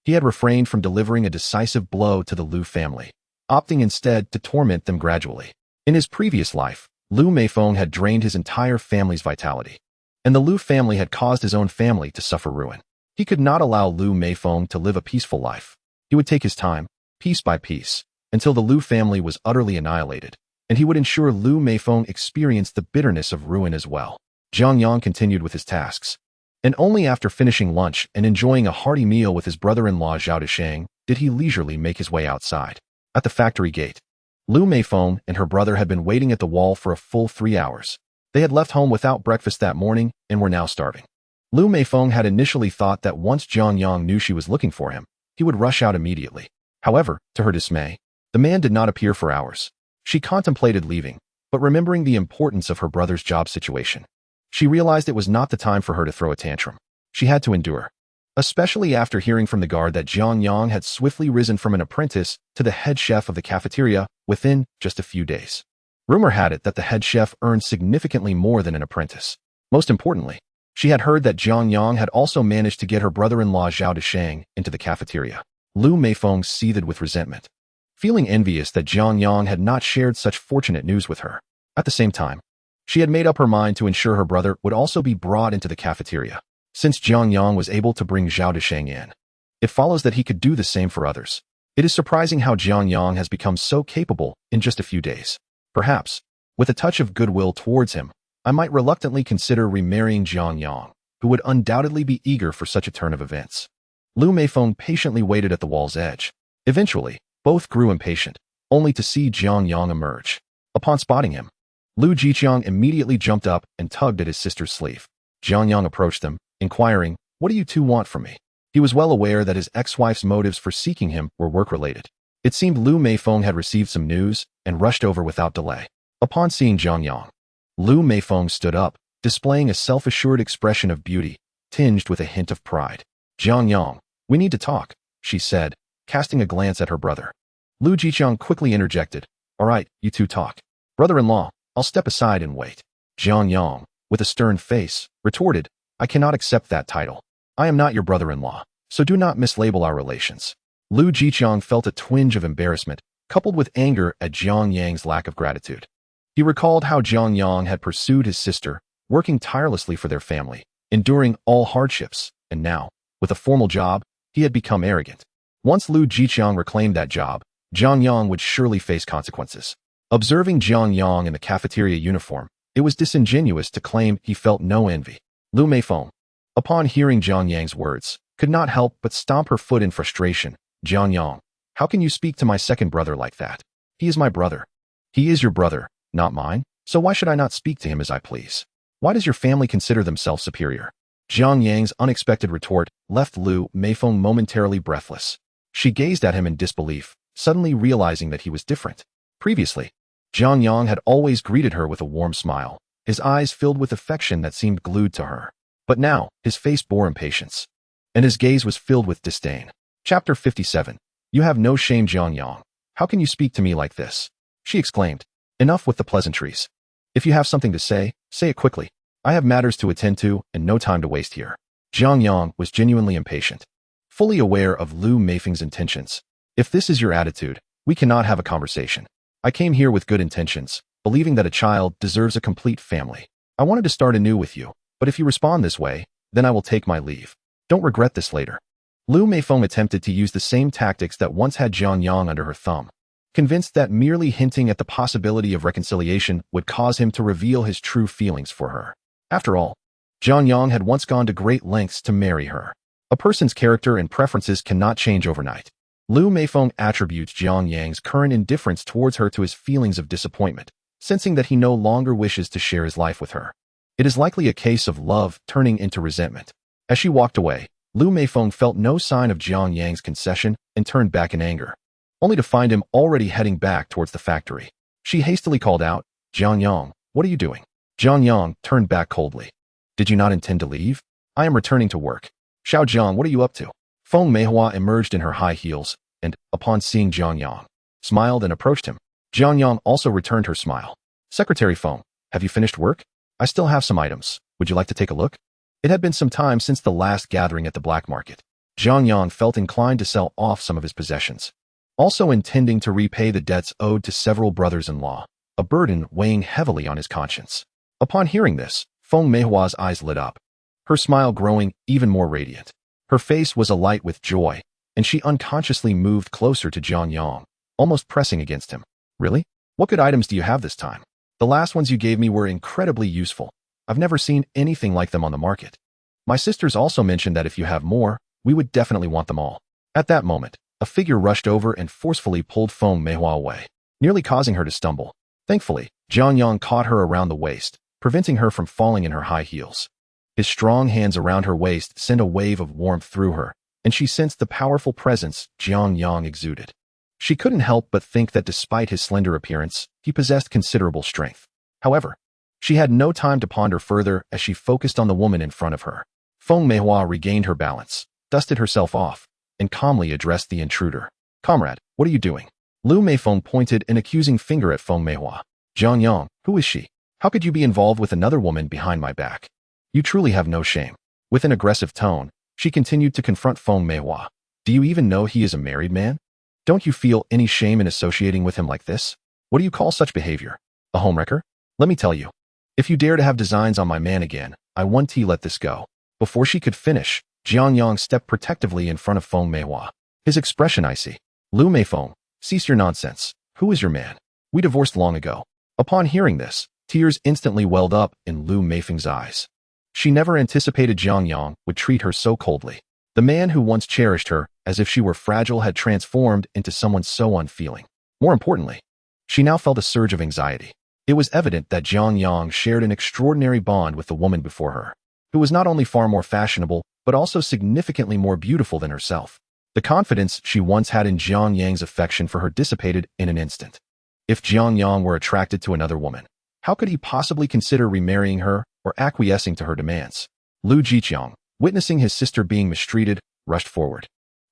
He had refrained from delivering a decisive blow to the Liu family, opting instead to torment them gradually. In his previous life, Liu Meifeng had drained his entire family's vitality, and the Liu family had caused his own family to suffer ruin. He could not allow Liu Meifeng to live a peaceful life. He would take his time, piece by piece, until the Liu family was utterly annihilated, and he would ensure Liu Meifeng experienced the bitterness of ruin as well. Jiang Yang continued with his tasks, and only after finishing lunch and enjoying a hearty meal with his brother-in-law Zhao Desheng did he leisurely make his way outside. At the factory gate, Liu Meifeng and her brother had been waiting at the wall for a full 3 hours. They had left home without breakfast that morning and were now starving. Liu Meifeng had initially thought that once Jiang Yang knew she was looking for him, he would rush out immediately. However, to her dismay, the man did not appear for hours. She contemplated leaving, but remembering the importance of her brother's job situation, she realized it was not the time for her to throw a tantrum. She had to endure, especially after hearing from the guard that Jiang Yang had swiftly risen from an apprentice to the head chef of the cafeteria within just a few days. Rumor had it that the head chef earned significantly more than an apprentice. Most importantly, she had heard that Jiang Yang had also managed to get her brother-in-law Zhao Desheng into the cafeteria. Liu Meifeng seethed with resentment, feeling envious that Jiang Yang had not shared such fortunate news with her. At the same time, she had made up her mind to ensure her brother would also be brought into the cafeteria. Since Jiang Yang was able to bring Zhao Desheng in, it follows that he could do the same for others. It is surprising how Jiang Yang has become so capable in just a few days. Perhaps, with a touch of goodwill towards him, I might reluctantly consider remarrying Jiang Yang, who would undoubtedly be eager for such a turn of events. Liu Meifeng patiently waited at the wall's edge. Eventually, both grew impatient, only to see Jiang Yang emerge. Upon spotting him, Liu Jiqiang immediately jumped up and tugged at his sister's sleeve. Jiang Yang approached them, inquiring, "What do you two want from me?" He was well aware that his ex-wife's motives for seeking him were work-related. It seemed Liu Meifeng had received some news and rushed over without delay. Upon seeing Jiang Yang, Liu Meifeng stood up, displaying a self-assured expression of beauty, tinged with a hint of pride. "Jiang Yang, we need to talk," she said, casting a glance at her brother. Liu Jiqiang quickly interjected, "All right, you two talk. Brother-in-law, I'll step aside and wait." Jiang Yang, with a stern face, retorted, "I cannot accept that title. I am not your brother-in-law, so do not mislabel our relations." Liu Jiqiang felt a twinge of embarrassment, coupled with anger at Jiang Yang's lack of gratitude. He recalled how Jiang Yang had pursued his sister, working tirelessly for their family, enduring all hardships, and now, with a formal job, he had become arrogant. Once Liu Meifeng reclaimed that job, Jiang Yang would surely face consequences. Observing Jiang Yang in the cafeteria uniform, it was disingenuous to claim he felt no envy. Liu Meifeng, upon hearing Jiang Yang's words, could not help but stomp her foot in frustration. Jiang Yang, how can you speak to my second brother like that? He is my brother. He is your brother, not mine, so why should I not speak to him as I please? Why does your family consider themselves superior? Jiang Yang's unexpected retort left Liu Meifeng momentarily breathless. She gazed at him in disbelief, suddenly realizing that he was different. Previously, Jiang Yang had always greeted her with a warm smile, his eyes filled with affection that seemed glued to her. But now, his face bore impatience, and his gaze was filled with disdain. Chapter 57. You have no shame, Jiang Yang. How can you speak to me like this? She exclaimed. Enough with the pleasantries. If you have something to say it quickly. I have matters to attend to and no time to waste here. Jiang Yang was genuinely impatient, fully aware of Liu Meifeng's intentions. If this is your attitude, we cannot have a conversation. I came here with good intentions, believing that a child deserves a complete family. I wanted to start anew with you, but if you respond this way, then I will take my leave. Don't regret this later. Liu Meifeng attempted to use the same tactics that once had Jiang Yang under her thumb, convinced that merely hinting at the possibility of reconciliation would cause him to reveal his true feelings for her. After all, Jiang Yang had once gone to great lengths to marry her. A person's character and preferences cannot change overnight. Liu Meifeng attributes Jiang Yang's current indifference towards her to his feelings of disappointment, sensing that he no longer wishes to share his life with her. It is likely a case of love turning into resentment. As she walked away, Liu Meifeng felt no sign of Jiang Yang's concession and turned back in anger, only to find him already heading back towards the factory. She hastily called out, Jiang Yang, what are you doing? Jiang Yang turned back coldly. Did you not intend to leave? I am returning to work. Xiao Jiang, what are you up to? Feng Meihua emerged in her high heels and, upon seeing Jiang Yang, smiled and approached him. Jiang Yang also returned her smile. Secretary Feng, have you finished work? I still have some items. Would you like to take a look? It had been some time since the last gathering at the black market. Jiang Yang felt inclined to sell off some of his possessions, also intending to repay the debts owed to several brothers-in-law, a burden weighing heavily on his conscience. Upon hearing this, Feng Meihua's eyes lit up, her smile growing even more radiant. Her face was alight with joy, and she unconsciously moved closer to Jiang Yang, almost pressing against him. Really? What good items do you have this time? The last ones you gave me were incredibly useful. I've never seen anything like them on the market. My sisters also mentioned that if you have more, we would definitely want them all. At that moment, a figure rushed over and forcefully pulled Feng Meihua away, nearly causing her to stumble. Thankfully, Jiang Yang caught her around the waist, preventing her from falling in her high heels. His strong hands around her waist sent a wave of warmth through her, and she sensed the powerful presence Jiang Yang exuded. She couldn't help but think that despite his slender appearance, he possessed considerable strength. However, she had no time to ponder further as she focused on the woman in front of her. Feng Meihua regained her balance, dusted herself off, and calmly addressed the intruder. Comrade, what are you doing? Liu Meifeng pointed an accusing finger at Feng Meihua. Jiang Yang, who is she? How could you be involved with another woman behind my back? You truly have no shame. With an aggressive tone, she continued to confront Feng Meihua. Do you even know he is a married man? Don't you feel any shame in associating with him like this? What do you call such behavior? A homewrecker? Let me tell you. If you dare to have designs on my man again, I won't let this go. Before she could finish, Jiang Yang stepped protectively in front of Feng Meihua, his expression icy. Liu Meifeng, cease your nonsense. Who is your man? We divorced long ago. Upon hearing this, tears instantly welled up in Liu Meifeng's eyes. She never anticipated Jiang Yang would treat her so coldly. The man who once cherished her as if she were fragile had transformed into someone so unfeeling. More importantly, she now felt a surge of anxiety. It was evident that Jiang Yang shared an extraordinary bond with the woman before her, who was not only far more fashionable, but also significantly more beautiful than herself. The confidence she once had in Jiang Yang's affection for her dissipated in an instant. If Jiang Yang were attracted to another woman, how could he possibly consider remarrying her or acquiescing to her demands? Liu Meifeng, witnessing his sister being mistreated, rushed forward.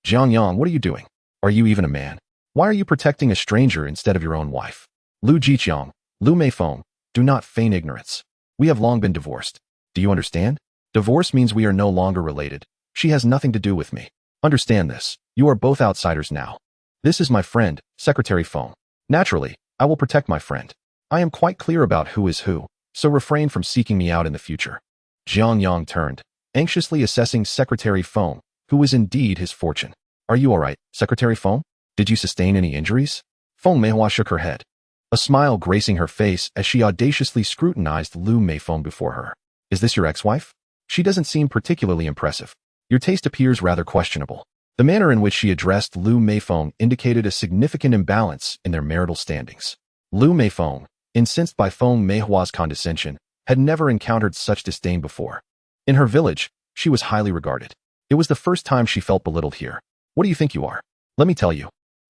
Jiang Yang, what are you doing? Are you even a man? Why are you protecting a stranger instead of your own wife? Liu Meifeng, Liu Meifeng, do not feign ignorance. We have long been divorced. Do you understand? Divorce means we are no longer related. She has nothing to do with me. Understand this. You are both outsiders now. This is my friend, Secretary Feng. Naturally, I will protect my friend. I am quite clear about who is who, so refrain from seeking me out in the future. Jiang Yang turned, anxiously assessing Secretary Feng, who was indeed his fortune. Are you all right, Secretary Feng? Did you sustain any injuries? Feng Meihua shook her head, a smile gracing her face as she audaciously scrutinized Liu Meifeng before her. Is this your ex-wife? She doesn't seem particularly impressive. Your taste appears rather questionable. The manner in which she addressed Liu Meifeng indicated a significant imbalance in their marital standings. Liu Meifeng, incensed by Feng Meihua's condescension, had never encountered such disdain before. In her village, she was highly regarded. It was the first time she felt belittled here. What do you think you are? Let me tell you.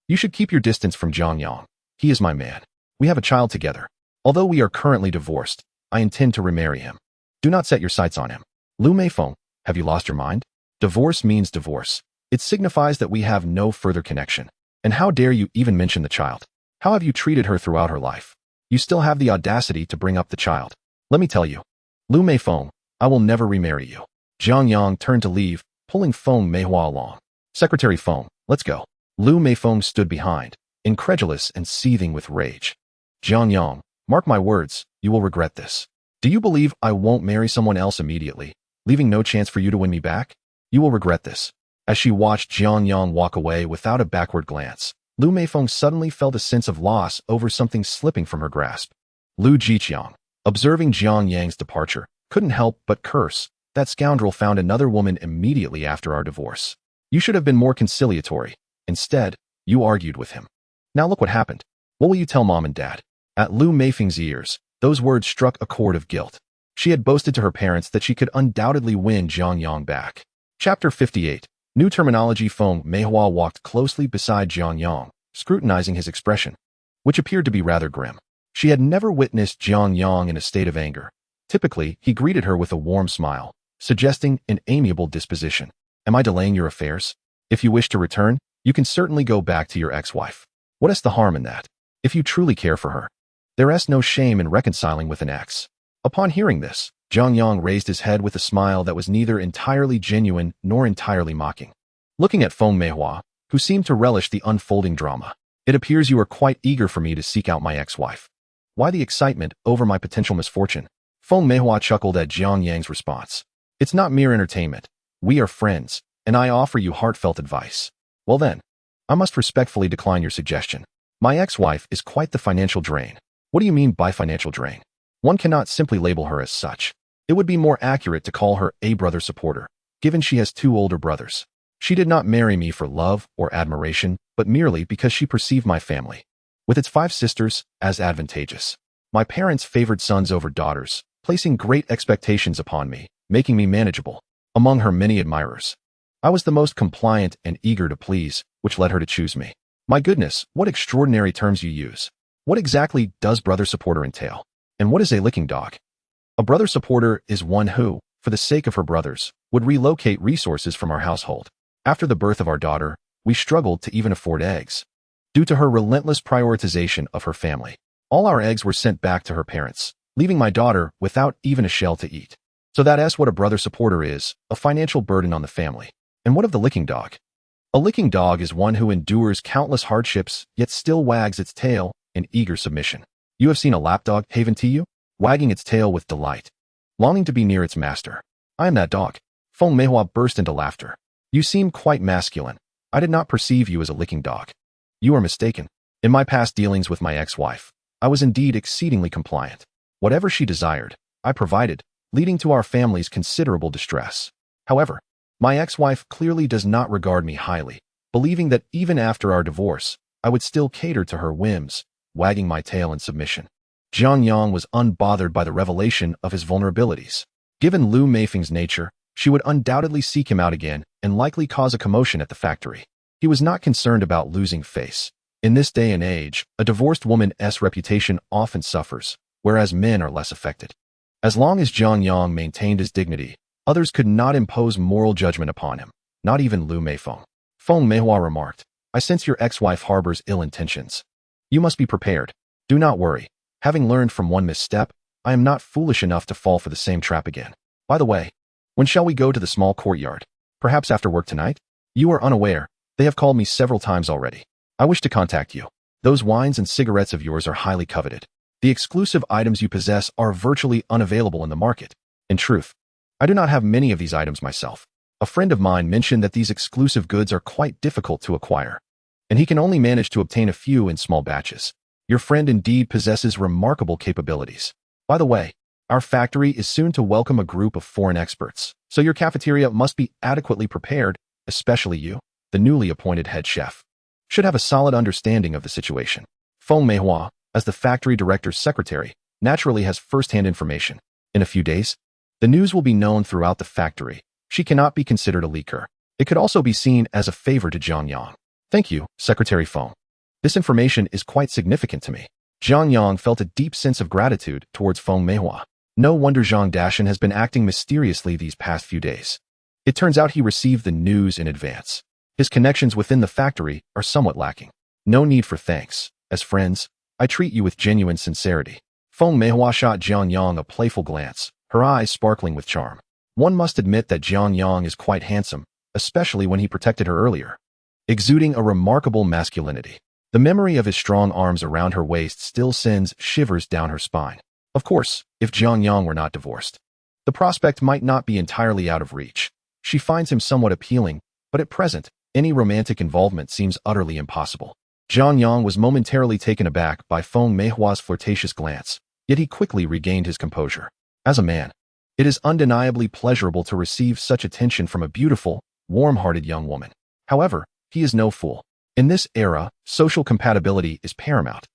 You should keep your distance from Jiang Yang. He is my man. We have a child together. Although we are currently divorced, I intend to remarry him. Do not set your sights on him. Liu Meifeng, have you lost your mind? Divorce means divorce. It signifies that we have no further connection. And how dare you even mention the child? How have you treated her throughout her life? You still have the audacity to bring up the child. Let me tell you. Liu Meifeng, I will never remarry you. Jiang Yang turned to leave, pulling Feng Meihua along. Secretary Feng, let's go. Liu Meifeng stood behind, incredulous and seething with rage. Jiang Yang, mark my words, you will regret this. Do you believe I won't marry someone else immediately, leaving no chance for you to win me back? You will regret this. As she watched Jiang Yang walk away without a backward glance, Liu Meifeng suddenly felt a sense of loss over something slipping from her grasp. Liu Jiqiang, observing Jiang Yang's departure, couldn't help but curse. That scoundrel found another woman immediately after our divorce. You should have been more conciliatory. Instead, you argued with him. Now look what happened. What will you tell mom and dad? At Liu Meifeng's ears, those words struck a chord of guilt. She had boasted to her parents that she could undoubtedly win Jiang Yang back. Chapter 58. New terminology. Feng Meihua walked closely beside Jiang Yang, scrutinizing his expression, which appeared to be rather grim. She had never witnessed Jiang Yang in a state of anger. Typically, he greeted her with a warm smile, suggesting an amiable disposition. Am I delaying your affairs? If you wish to return, you can certainly go back to your ex-wife. What is the harm in that? If you truly care for her, there is no shame in reconciling with an ex. Upon hearing this, Jiang Yang raised his head with a smile that was neither entirely genuine nor entirely mocking. Looking at Feng Meihua, who seemed to relish the unfolding drama, it appears you are quite eager for me to seek out my ex-wife. Why the excitement over my potential misfortune? Feng Meihua chuckled at Jiang Yang's response. It's not mere entertainment. We are friends, and I offer you heartfelt advice. Well then, I must respectfully decline your suggestion. My ex-wife is quite the financial drain. What do you mean by financial drain? One cannot simply label her as such. It would be more accurate to call her a brother supporter, given she has 2 older brothers. She did not marry me for love or admiration, but merely because she perceived my family, with its 5 sisters, as advantageous. My parents favored sons over daughters, placing great expectations upon me, making me manageable among her many admirers. I was the most compliant and eager to please, which led her to choose me. My goodness, what extraordinary terms you use. What exactly does brother supporter entail? And what is a licking dog? A brother supporter is one who, for the sake of her brothers, would relocate resources from our household. After the birth of our daughter, we struggled to even afford eggs. Due to her relentless prioritization of her family, all our eggs were sent back to her parents, leaving my daughter without even a shell to eat. So that's what a brother supporter is, a financial burden on the family. And what of the licking dog? A licking dog is one who endures countless hardships, yet still wags its tail in eager submission. You have seen a lapdog, haven't you? Wagging its tail with delight, longing to be near its master. I am that dog. Feng Meihua burst into laughter. You seem quite masculine. I did not perceive you as a licking dog. You are mistaken. In my past dealings with my ex-wife, I was indeed exceedingly compliant. Whatever she desired, I provided, leading to our family's considerable distress. However, my ex-wife clearly does not regard me highly, believing that even after our divorce, I would still cater to her whims, wagging my tail in submission. Jiang Yang was unbothered by the revelation of his vulnerabilities. Given Liu Meifeng's nature, she would undoubtedly seek him out again and likely cause a commotion at the factory. He was not concerned about losing face. In this day and age, a divorced woman's reputation often suffers, whereas men are less affected. As long as Jiang Yang maintained his dignity, others could not impose moral judgment upon him, not even Liu Meifeng. Feng Meihua remarked, I sense your ex-wife harbors ill intentions. You must be prepared. Do not worry. Having learned from one misstep, I am not foolish enough to fall for the same trap again. By the way, when shall we go to the small courtyard? Perhaps after work tonight? You are unaware. They have called me several times already. I wish to contact you. Those wines and cigarettes of yours are highly coveted. The exclusive items you possess are virtually unavailable in the market. In truth, I do not have many of these items myself. A friend of mine mentioned that these exclusive goods are quite difficult to acquire, and he can only manage to obtain a few in small batches. Your friend indeed possesses remarkable capabilities. By the way, our factory is soon to welcome a group of foreign experts, so your cafeteria must be adequately prepared, especially you, the newly appointed head chef, should have a solid understanding of the situation. Feng Meihua, as the factory director's secretary, naturally has first-hand information. In a few days, the news will be known throughout the factory. She cannot be considered a leaker. It could also be seen as a favor to Jiang Yang. Thank you, Secretary Feng. This information is quite significant to me. Jiang Yang felt a deep sense of gratitude towards Feng Meihua. No wonder Zhang Dashan has been acting mysteriously these past few days. It turns out he received the news in advance. His connections within the factory are somewhat lacking. No need for thanks. As friends, I treat you with genuine sincerity. Feng Meihua shot Jiang Yang a playful glance, her eyes sparkling with charm. One must admit that Jiang Yang is quite handsome, especially when he protected her earlier, exuding a remarkable masculinity. The memory of his strong arms around her waist still sends shivers down her spine. Of course, if Jiang Yang were not divorced, the prospect might not be entirely out of reach. She finds him somewhat appealing, but at present, any romantic involvement seems utterly impossible. Jiang Yang was momentarily taken aback by Feng Meihua's flirtatious glance, yet he quickly regained his composure. As a man, it is undeniably pleasurable to receive such attention from a beautiful, warm-hearted young woman. However, he is no fool. In this era, social compatibility is paramount,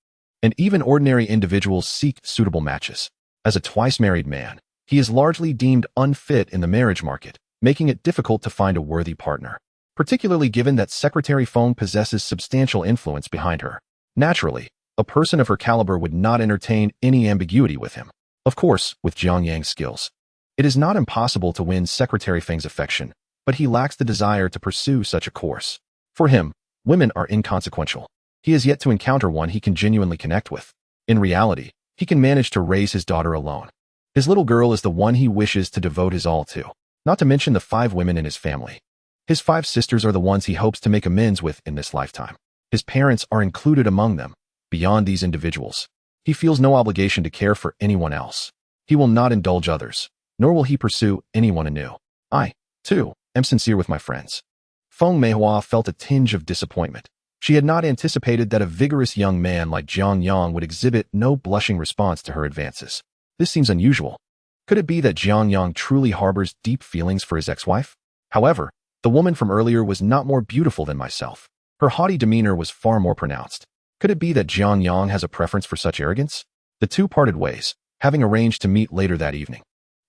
and even ordinary individuals seek suitable matches. As a twice-married man, he is largely deemed unfit in the marriage market, making it difficult to find a worthy partner, particularly given that Secretary Feng possesses substantial influence behind her. Naturally, a person of her caliber would not entertain any ambiguity with him. Of course, with Jiang Yang's skills, it is not impossible to win Secretary Feng's affection, but he lacks the desire to pursue such a course. For him, women are inconsequential. He has yet to encounter one he can genuinely connect with. In reality, he can manage to raise his daughter alone. His little girl is the one he wishes to devote his all to, not to mention the 5 women in his family. His 5 sisters are the ones he hopes to make amends with in this lifetime. His parents are included among them. Beyond these individuals, he feels no obligation to care for anyone else. He will not indulge others, nor will he pursue anyone anew. I, too, am sincere with my friends. Feng Meihua felt a tinge of disappointment. She had not anticipated that a vigorous young man like Jiang Yang would exhibit no blushing response to her advances. This seems unusual. Could it be that Jiang Yang truly harbors deep feelings for his ex-wife? However, the woman from earlier was not more beautiful than myself. Her haughty demeanor was far more pronounced. Could it be that Jiang Yang has a preference for such arrogance? The two parted ways, having arranged to meet later that evening.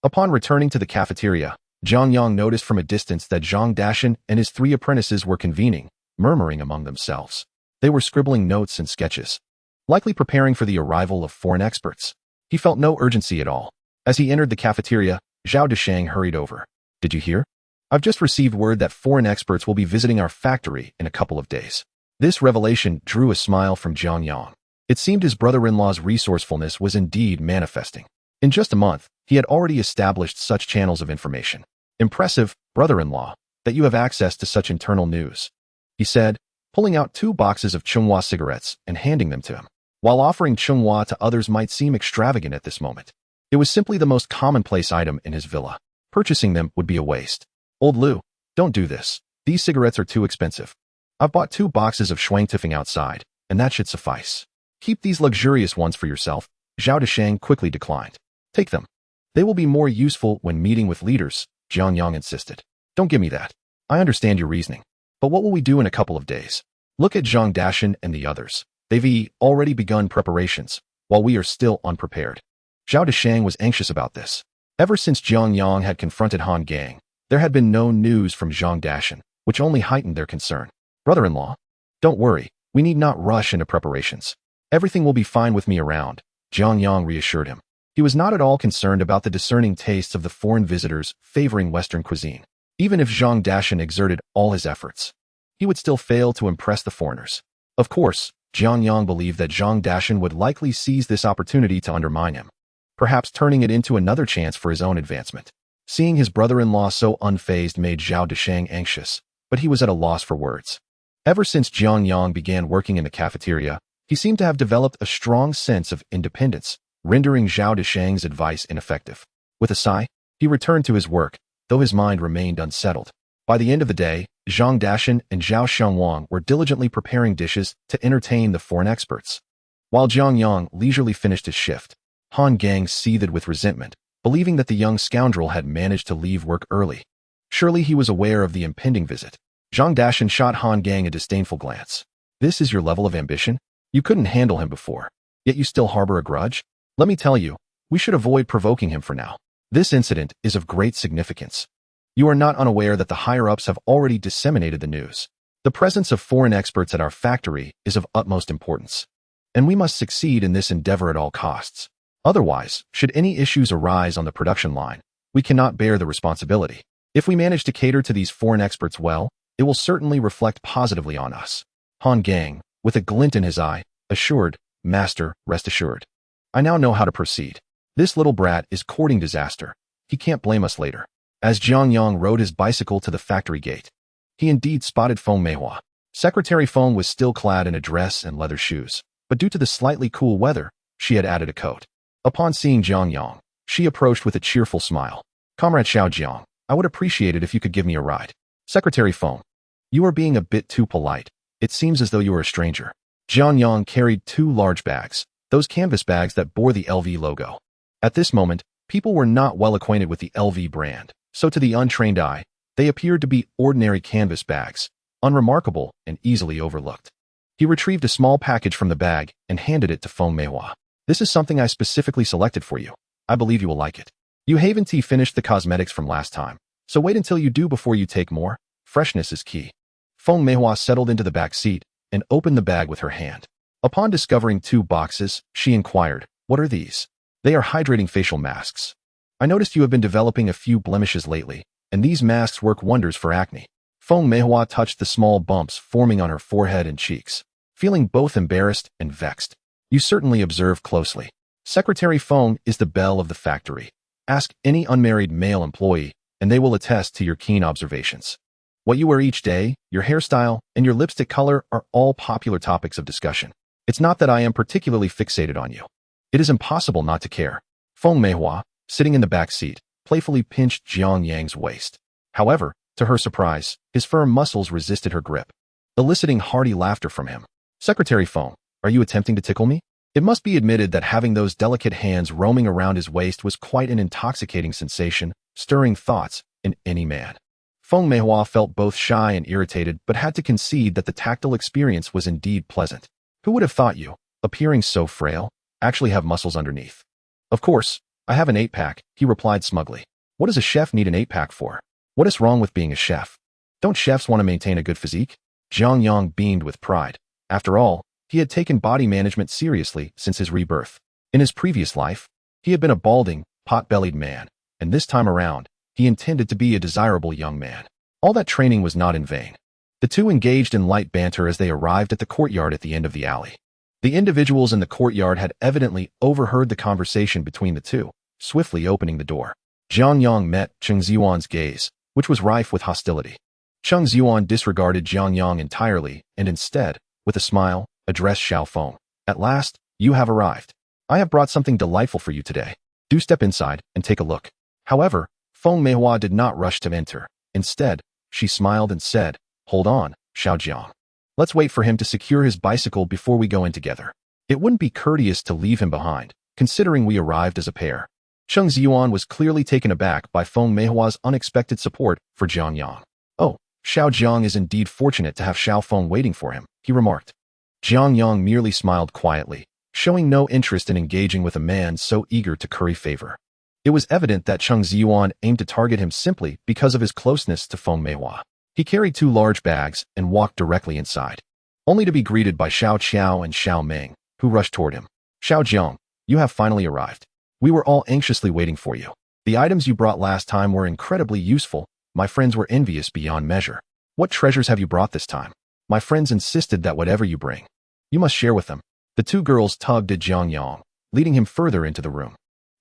Upon returning to the cafeteria, Jiang Yang noticed from a distance that Zhang Dashan and his 3 apprentices were convening, murmuring among themselves. They were scribbling notes and sketches, likely preparing for the arrival of foreign experts. He felt no urgency at all. As he entered the cafeteria, Zhao Deshang hurried over. Did you hear? I've just received word that foreign experts will be visiting our factory in a couple of days. This revelation drew a smile from Jiang Yang. It seemed his brother-in-law's resourcefulness was indeed manifesting. In just a month, he had already established such channels of information. Impressive, brother-in-law, that you have access to such internal news, he said, pulling out 2 boxes of Chunghua cigarettes and handing them to him. While offering Chunghua to others might seem extravagant at this moment, it was simply the most commonplace item in his villa. Purchasing them would be a waste. Old Liu, don't do this. These cigarettes are too expensive. I've bought 2 boxes of Shuangtifeng outside, and that should suffice. Keep these luxurious ones for yourself. Zhao Deshang quickly declined. Take them. They will be more useful when meeting with leaders, Jiang Yang insisted. Don't give me that. I understand your reasoning. But what will we do in a couple of days? Look at Zhang Dashan and the others. They've already begun preparations, while we are still unprepared. Zhao Deshang was anxious about this. Ever since Jiang Yang had confronted Han Gang, there had been no news from Zhang Dashan, which only heightened their concern. Brother-in-law, don't worry, we need not rush into preparations. Everything will be fine with me around, Jiang Yang reassured him. He was not at all concerned about the discerning tastes of the foreign visitors favoring Western cuisine. Even if Zhang Dashan exerted all his efforts, he would still fail to impress the foreigners. Of course, Jiang Yang believed that Zhang Dashan would likely seize this opportunity to undermine him, perhaps turning it into another chance for his own advancement. Seeing his brother-in-law so unfazed made Zhao Deshang anxious, but he was at a loss for words. Ever since Jiang Yang began working in the cafeteria, he seemed to have developed a strong sense of independence, rendering Zhao Deshang's advice ineffective. With a sigh, he returned to his work, though his mind remained unsettled. By the end of the day, Zhang Dashan and Zhao Xiongwang were diligently preparing dishes to entertain the foreign experts. While Jiang Yang leisurely finished his shift, Han Gang seethed with resentment, believing that the young scoundrel had managed to leave work early. Surely he was aware of the impending visit. Zhang Dashan shot Han Gang a disdainful glance. This is your level of ambition? You couldn't handle him before, yet you still harbor a grudge? Let me tell you, we should avoid provoking him for now. This incident is of great significance. You are not unaware that the higher-ups have already disseminated the news. The presence of foreign experts at our factory is of utmost importance, and we must succeed in this endeavor at all costs. Otherwise, should any issues arise on the production line, we cannot bear the responsibility. If we manage to cater to these foreign experts well, it will certainly reflect positively on us. Han Gang, with a glint in his eye, assured, Master, rest assured. I now know how to proceed. This little brat is courting disaster. He can't blame us later. As Jiang Yang rode his bicycle to the factory gate, he indeed spotted Feng Meihua. Secretary Feng was still clad in a dress and leather shoes, but due to the slightly cool weather, she had added a coat. Upon seeing Jiang Yang, she approached with a cheerful smile. Comrade Xiao Jiang, I would appreciate it if you could give me a ride. Secretary Feng, you are being a bit too polite. It seems as though you are a stranger. Jiang Yang carried 2 large bags, those canvas bags that bore the LV logo. At this moment, people were not well acquainted with the LV brand, so to the untrained eye, they appeared to be ordinary canvas bags, unremarkable and easily overlooked. He retrieved a small package from the bag and handed it to Feng Meihua. This is something I specifically selected for you. I believe you will like it. You haven't finished the cosmetics from last time, so wait until you do before you take more. Freshness is key. Feng Meihua settled into the back seat and opened the bag with her hand. Upon discovering 2 boxes, she inquired, What are these? They are hydrating facial masks. I noticed you have been developing a few blemishes lately, and these masks work wonders for acne. Feng Meihua touched the small bumps forming on her forehead and cheeks, feeling both embarrassed and vexed. You certainly observe closely. Secretary Feng is the belle of the factory. Ask any unmarried male employee, and they will attest to your keen observations. What you wear each day, your hairstyle, and your lipstick color are all popular topics of discussion. It's not that I am particularly fixated on you. It is impossible not to care. Feng Meihua, sitting in the back seat, playfully pinched Jiang Yang's waist. However, to her surprise, his firm muscles resisted her grip, eliciting hearty laughter from him. Secretary Feng, are you attempting to tickle me? It must be admitted that having those delicate hands roaming around his waist was quite an intoxicating sensation, stirring thoughts in any man. Feng Meihua felt both shy and irritated but had to concede that the tactile experience was indeed pleasant. Who would have thought you, appearing so frail, actually have muscles underneath? Of course, I have an 8-pack, he replied smugly. What does a chef need an 8-pack for? What is wrong with being a chef? Don't chefs want to maintain a good physique? Jiang Yang beamed with pride. After all, he had taken body management seriously since his rebirth. In his previous life, he had been a balding, pot-bellied man, and this time around, he intended to be a desirable young man. All that training was not in vain. The two engaged in light banter as they arrived at the courtyard at the end of the alley. The individuals in the courtyard had evidently overheard the conversation between the two, swiftly opening the door. Jiang Yang met Cheng Ziyuan's gaze, which was rife with hostility. Cheng Ziyuan disregarded Jiang Yang entirely and instead, with a smile, addressed Xiao Feng. At last, you have arrived. I have brought something delightful for you today. Do step inside and take a look. However, Feng Meihua did not rush to enter. Instead, she smiled and said, Hold on, Xiao Jiang. Let's wait for him to secure his bicycle before we go in together. It wouldn't be courteous to leave him behind, considering we arrived as a pair. Cheng Ziyuan was clearly taken aback by Feng Meihua's unexpected support for Jiang Yang. Oh, Xiao Jiang is indeed fortunate to have Xiao Feng waiting for him, he remarked. Jiang Yang merely smiled quietly, showing no interest in engaging with a man so eager to curry favor. It was evident that Cheng Ziyuan aimed to target him simply because of his closeness to Feng Meihua. He carried 2 large bags and walked directly inside, only to be greeted by Xiao Qiao and Xiao Meng, who rushed toward him. Xiao Jiang, you have finally arrived. We were all anxiously waiting for you. The items you brought last time were incredibly useful. My friends were envious beyond measure. What treasures have you brought this time? My friends insisted that whatever you bring, you must share with them. The 2 girls tugged at Jiang Yang, leading him further into the room.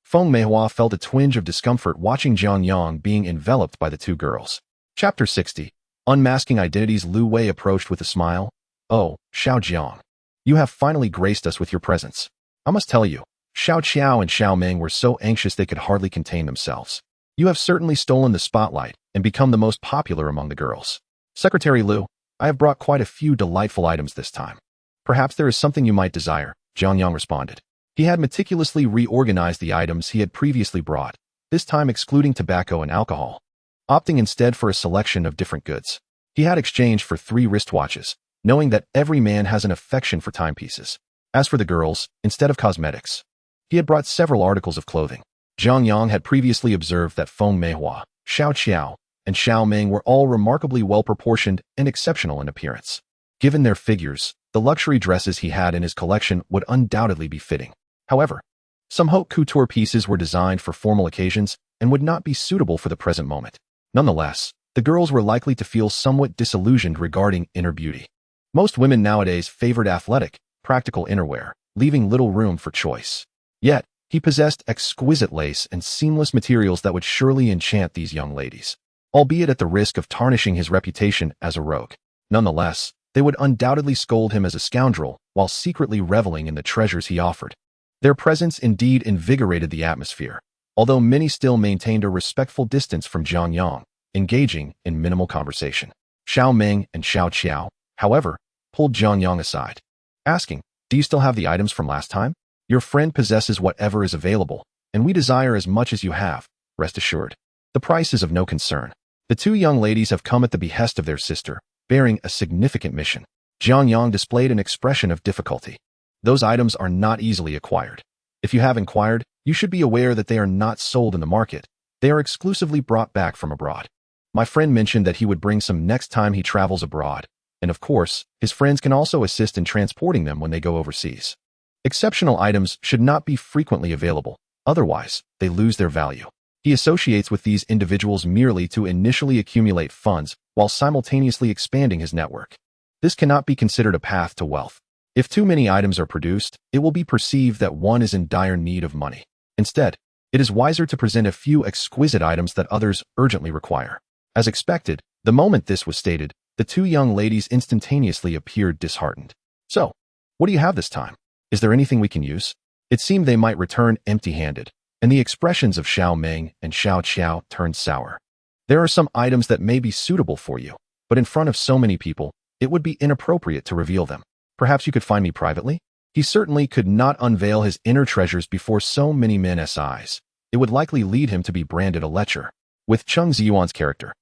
Feng Meihua felt a twinge of discomfort watching Jiang Yang being enveloped by the 2 girls. Chapter 60. Unmasking identities, Liu Wei approached with a smile. "Oh, Xiao Jiang. You have finally graced us with your presence. I must tell you, Xiaoxiao and Xiaoming were so anxious they could hardly contain themselves. You have certainly stolen the spotlight and become the most popular among the girls. Secretary Liu, I have brought quite a few delightful items this time. Perhaps there is something you might desire," Jiang Yang responded. He had meticulously reorganized the items he had previously brought, this time excluding tobacco and alcohol, opting instead for a selection of different goods. He had exchanged for 3 wristwatches, knowing that every man has an affection for timepieces. As for the girls, instead of cosmetics, he had brought several articles of clothing. Jiang Yang had previously observed that Feng Meihua, Xiaoxiao, and Xiaoming were all remarkably well-proportioned and exceptional in appearance. Given their figures, the luxury dresses he had in his collection would undoubtedly be fitting. However, some haute couture pieces were designed for formal occasions and would not be suitable for the present moment. Nonetheless, the girls were likely to feel somewhat disillusioned regarding inner beauty. Most women nowadays favored athletic, practical innerwear, leaving little room for choice. Yet, he possessed exquisite lace and seamless materials that would surely enchant these young ladies, albeit at the risk of tarnishing his reputation as a rogue. Nonetheless, they would undoubtedly scold him as a scoundrel while secretly reveling in the treasures he offered. Their presence indeed invigorated the atmosphere, although many still maintained a respectful distance from Jiang Yang, engaging in minimal conversation. Xiaoming and Xiaoxiao, however, pulled Jiang Yang aside, asking, "Do you still have the items from last time? Your friend possesses whatever is available, and we desire as much as you have, rest assured. The price is of no concern." The 2 young ladies have come at the behest of their sister, bearing a significant mission. Jiang Yang displayed an expression of difficulty. "Those items are not easily acquired. If you have inquired, you should be aware that they are not sold in the market. They are exclusively brought back from abroad. My friend mentioned that he would bring some next time he travels abroad, and of course, his friends can also assist in transporting them when they go overseas. Exceptional items should not be frequently available, otherwise, they lose their value. He associates with these individuals merely to initially accumulate funds while simultaneously expanding his network. This cannot be considered a path to wealth. If too many items are produced, it will be perceived that one is in dire need of money. Instead, it is wiser to present a few exquisite items that others urgently require." As expected, the moment this was stated, the 2 young ladies instantaneously appeared disheartened. "So, what do you have this time? Is there anything we can use?" It seemed they might return empty-handed, and the expressions of Xiaoming and Xiaoxiao turned sour. "There are some items that may be suitable for you, but in front of so many people, it would be inappropriate to reveal them. Perhaps you could find me privately?" He certainly could not unveil his inner treasures before so many men's eyes. It would likely lead him to be branded a lecher. With Cheng Ziyuan's character,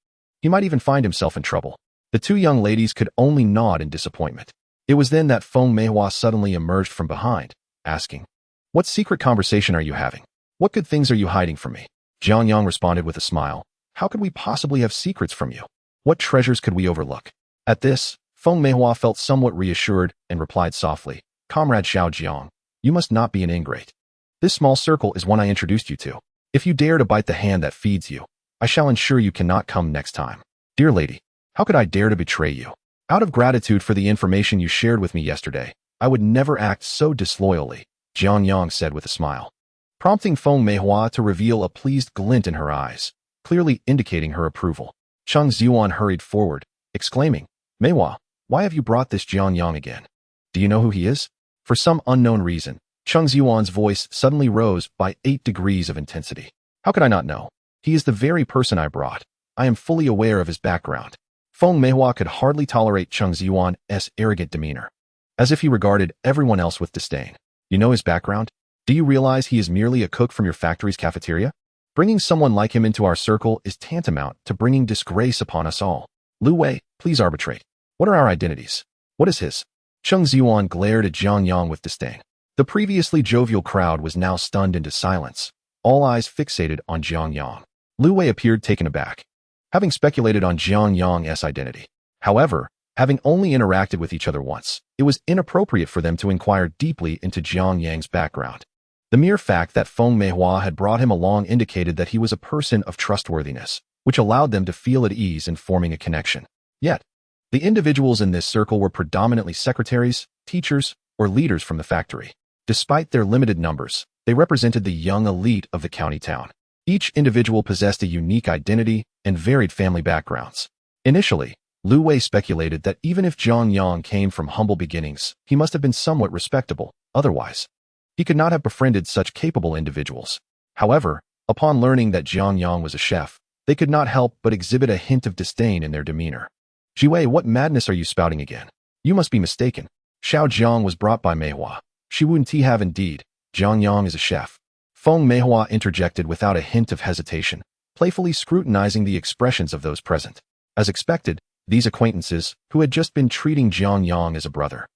he might even find himself in trouble. The 2 young ladies could only nod in disappointment. It was then that Feng Meihua suddenly emerged from behind, asking, "What secret conversation are you having? What good things are you hiding from me?" Jiang Yang responded with a smile, "How could we possibly have secrets from you? What treasures could we overlook?" At this, Feng Meihua felt somewhat reassured and replied softly, "Comrade Xiao Jiang, you must not be an ingrate. This small circle is one I introduced you to. If you dare to bite the hand that feeds you, I shall ensure you cannot come next time. Dear lady, how could I dare to betray you? Out of gratitude for the information you shared with me yesterday, I would never act so disloyally," Jiang Yang said with a smile, prompting Feng Meihua to reveal a pleased glint in her eyes, clearly indicating her approval. Cheng Ziyuan hurried forward, exclaiming, "Meihua, why have you brought this Jiang Yang again? Do you know who he is?" For some unknown reason, Cheng Ziyuan's voice suddenly rose by 8 degrees of intensity. "How could I not know? He is the very person I brought. I am fully aware of his background." Feng Meihua could hardly tolerate Cheng Ziyuan's arrogant demeanor, as if he regarded everyone else with disdain. "You know his background? Do you realize he is merely a cook from your factory's cafeteria? Bringing someone like him into our circle is tantamount to bringing disgrace upon us all. Liu Wei, please arbitrate. What are our identities? What is his?" Cheng Ziyuan glared at Jiang Yang with disdain. The previously jovial crowd was now stunned into silence, all eyes fixated on Jiang Yang. Liu Wei appeared taken aback, having speculated on Jiang Yang's identity. However, having only interacted with each other once, it was inappropriate for them to inquire deeply into Jiang Yang's background. The mere fact that Feng Meihua had brought him along indicated that he was a person of trustworthiness, which allowed them to feel at ease in forming a connection. Yet, the individuals in this circle were predominantly secretaries, teachers, or leaders from the factory. Despite their limited numbers, they represented the young elite of the county town. Each individual possessed a unique identity and varied family backgrounds. Initially, Liu Wei speculated that even if Jiang Yang came from humble beginnings, he must have been somewhat respectable, otherwise he could not have befriended such capable individuals. However, upon learning that Jiang Yang was a chef, they could not help but exhibit a hint of disdain in their demeanor. Jiwei, what madness are you spouting again? You must be mistaken. Xiao Jiang was brought by Meihua. She wouldn't have indeed. Jiang Yang is a chef. Feng Meihua interjected without a hint of hesitation, playfully scrutinizing the expressions of those present. As expected, these acquaintances, who had just been treating Jiang Yang as a brother,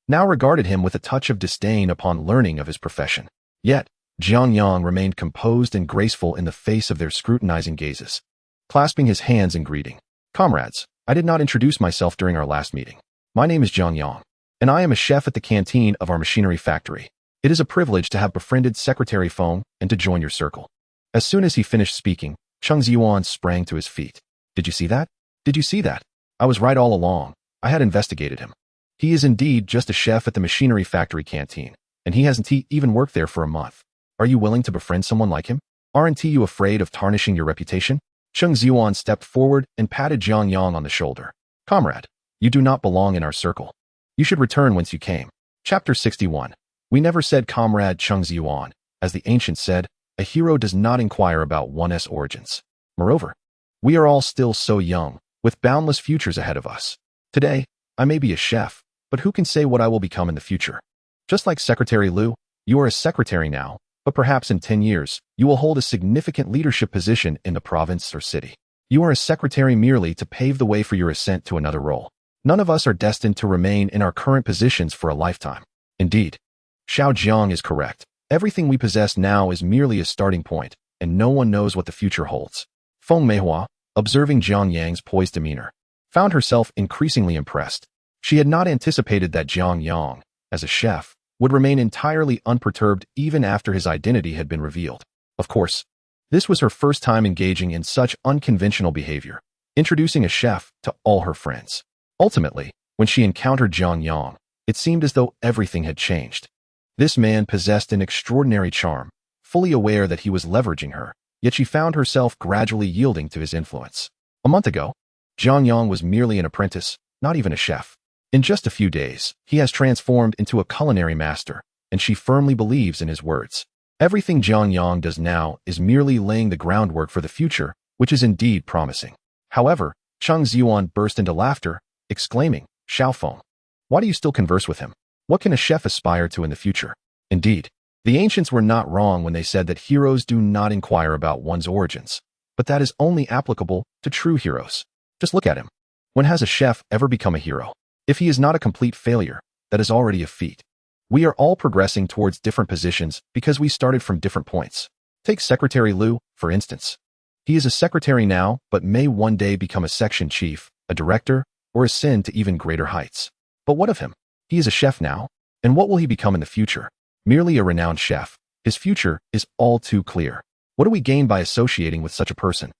now regarded him with a touch of disdain upon learning of his profession. Yet, Jiang Yang remained composed and graceful in the face of their scrutinizing gazes, clasping his hands in greeting. Comrades, I did not introduce myself during our last meeting. My name is Jiang Yang, and I am a chef at the canteen of our machinery factory. It is a privilege to have befriended Secretary Feng and to join your circle. As soon as he finished speaking, Cheng Ziyuan sprang to his feet. Did you see that? Did you see that? I was right all along. I had investigated him. He is indeed just a chef at the machinery factory canteen, and he hasn't even worked there for a month. Are you willing to befriend someone like him? Aren't you afraid of tarnishing your reputation? Cheng Ziyuan stepped forward and patted Jiang Yang on the shoulder. Comrade, you do not belong in our circle. You should return whence you came. Chapter 61. We never said comrade Cheng Ziyuan. As the ancients said, a hero does not inquire about one's origins. Moreover, we are all still so young, with boundless futures ahead of us. Today, I may be a chef, but who can say what I will become in the future? Just like Secretary Liu, you are a secretary now, but perhaps in 10 years, you will hold a significant leadership position in the province or city. You are a secretary merely to pave the way for your ascent to another role. None of us are destined to remain in our current positions for a lifetime. Indeed, Xiao Jiang is correct. Everything we possess now is merely a starting point, and no one knows what the future holds. Feng Meihua, observing Jiang Yang's poised demeanor, found herself increasingly impressed. She had not anticipated that Jiang Yang, as a chef, would remain entirely unperturbed even after his identity had been revealed. Of course, this was her first time engaging in such unconventional behavior, introducing a chef to all her friends. Ultimately, when she encountered Jiang Yang, it seemed as though everything had changed. This man possessed an extraordinary charm, fully aware that he was leveraging her, yet she found herself gradually yielding to his influence. A month ago, Jiang Yang was merely an apprentice, not even a chef. In just a few days, he has transformed into a culinary master, and she firmly believes in his words. Everything Jiang Yang does now is merely laying the groundwork for the future, which is indeed promising. However, Cheng Ziyuan burst into laughter, exclaiming, Xiaofeng, why do you still converse with him? What can a chef aspire to in the future? Indeed, the ancients were not wrong when they said that heroes do not inquire about one's origins, but that is only applicable to true heroes. Just look at him. When has a chef ever become a hero? If he is not a complete failure, that is already a feat. We are all progressing towards different positions because we started from different points. Take Secretary Liu, for instance. He is a secretary now, but may one day become a section chief, a director, or ascend to even greater heights. But what of him? He is a chef now, and what will he become in the future? Merely a renowned chef. His future is all too clear. What do we gain by associating with such a person?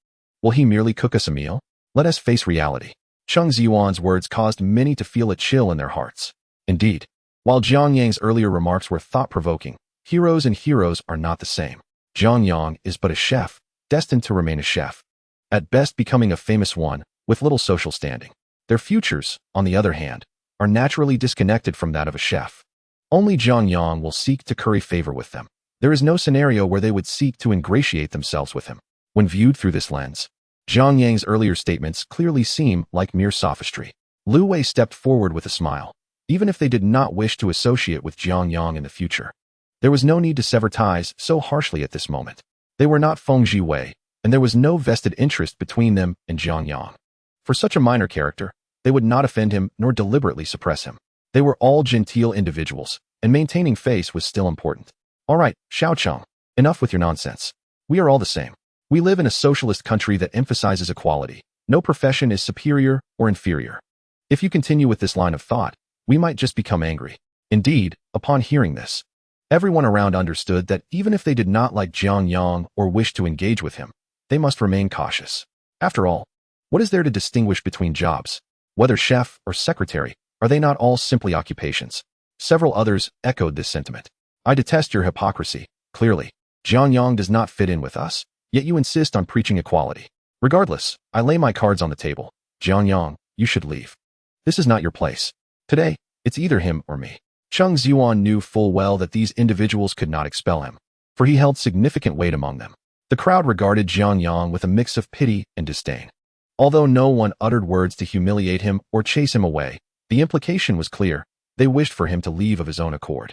Will he merely cook us a meal? Let us face reality. Cheng Ziyuan's words caused many to feel a chill in their hearts. Indeed, while Jiang Yang's earlier remarks were thought-provoking, heroes and heroes are not the same. Jiang Yang is but a chef, destined to remain a chef, at best becoming a famous one, with little social standing. Their futures, on the other hand, are naturally disconnected from that of a chef. Only Jiang Yang will seek to curry favor with them. There is no scenario where they would seek to ingratiate themselves with him. When viewed through this lens, Jiang Yang's earlier statements clearly seem like mere sophistry. Liu Wei stepped forward with a smile. Even if they did not wish to associate with Jiang Yang in the future, there was no need to sever ties so harshly at this moment. They were not Feng Jiwei, and there was no vested interest between them and Jiang Yang. For such a minor character, they would not offend him nor deliberately suppress him. They were all genteel individuals, and maintaining face was still important. All right, Xiaocheng, enough with your nonsense. We are all the same. We live in a socialist country that emphasizes equality. No profession is superior or inferior. If you continue with this line of thought, we might just become angry. Indeed, upon hearing this, everyone around understood that even if they did not like Jiang Yang or wish to engage with him, they must remain cautious. After all, what is there to distinguish between jobs? Whether chef or secretary, are they not all simply occupations? Several others echoed this sentiment. I detest your hypocrisy. Clearly, Jiang Yang does not fit in with us, yet you insist on preaching equality. Regardless, I lay my cards on the table. Jiang Yang, you should leave. This is not your place. Today, it's either him or me. Cheng Xuan knew full well that these individuals could not expel him, for he held significant weight among them. The crowd regarded Jiang Yang with a mix of pity and disdain. Although no one uttered words to humiliate him or chase him away, the implication was clear. They wished for him to leave of his own accord.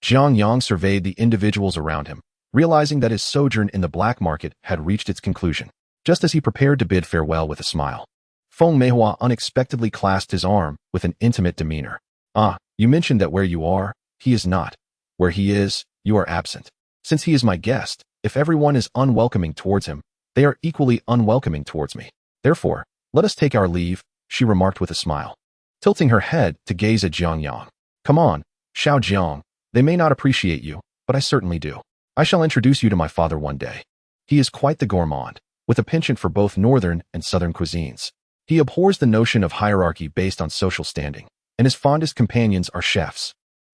Jiang Yang surveyed the individuals around him, realizing that his sojourn in the black market had reached its conclusion. Just as he prepared to bid farewell with a smile, Feng Meihua unexpectedly clasped his arm with an intimate demeanor. "Ah, you mentioned that where you are, he is not. Where he is, you are absent. Since he is my guest, if everyone is unwelcoming towards him, they are equally unwelcoming towards me. Therefore, let us take our leave," she remarked with a smile, tilting her head to gaze at Jiang Yang. "Come on, Xiao Jiang, they may not appreciate you, but I certainly do. I shall introduce you to my father one day. He is quite the gourmand, with a penchant for both northern and southern cuisines. He abhors the notion of hierarchy based on social standing, and his fondest companions are chefs.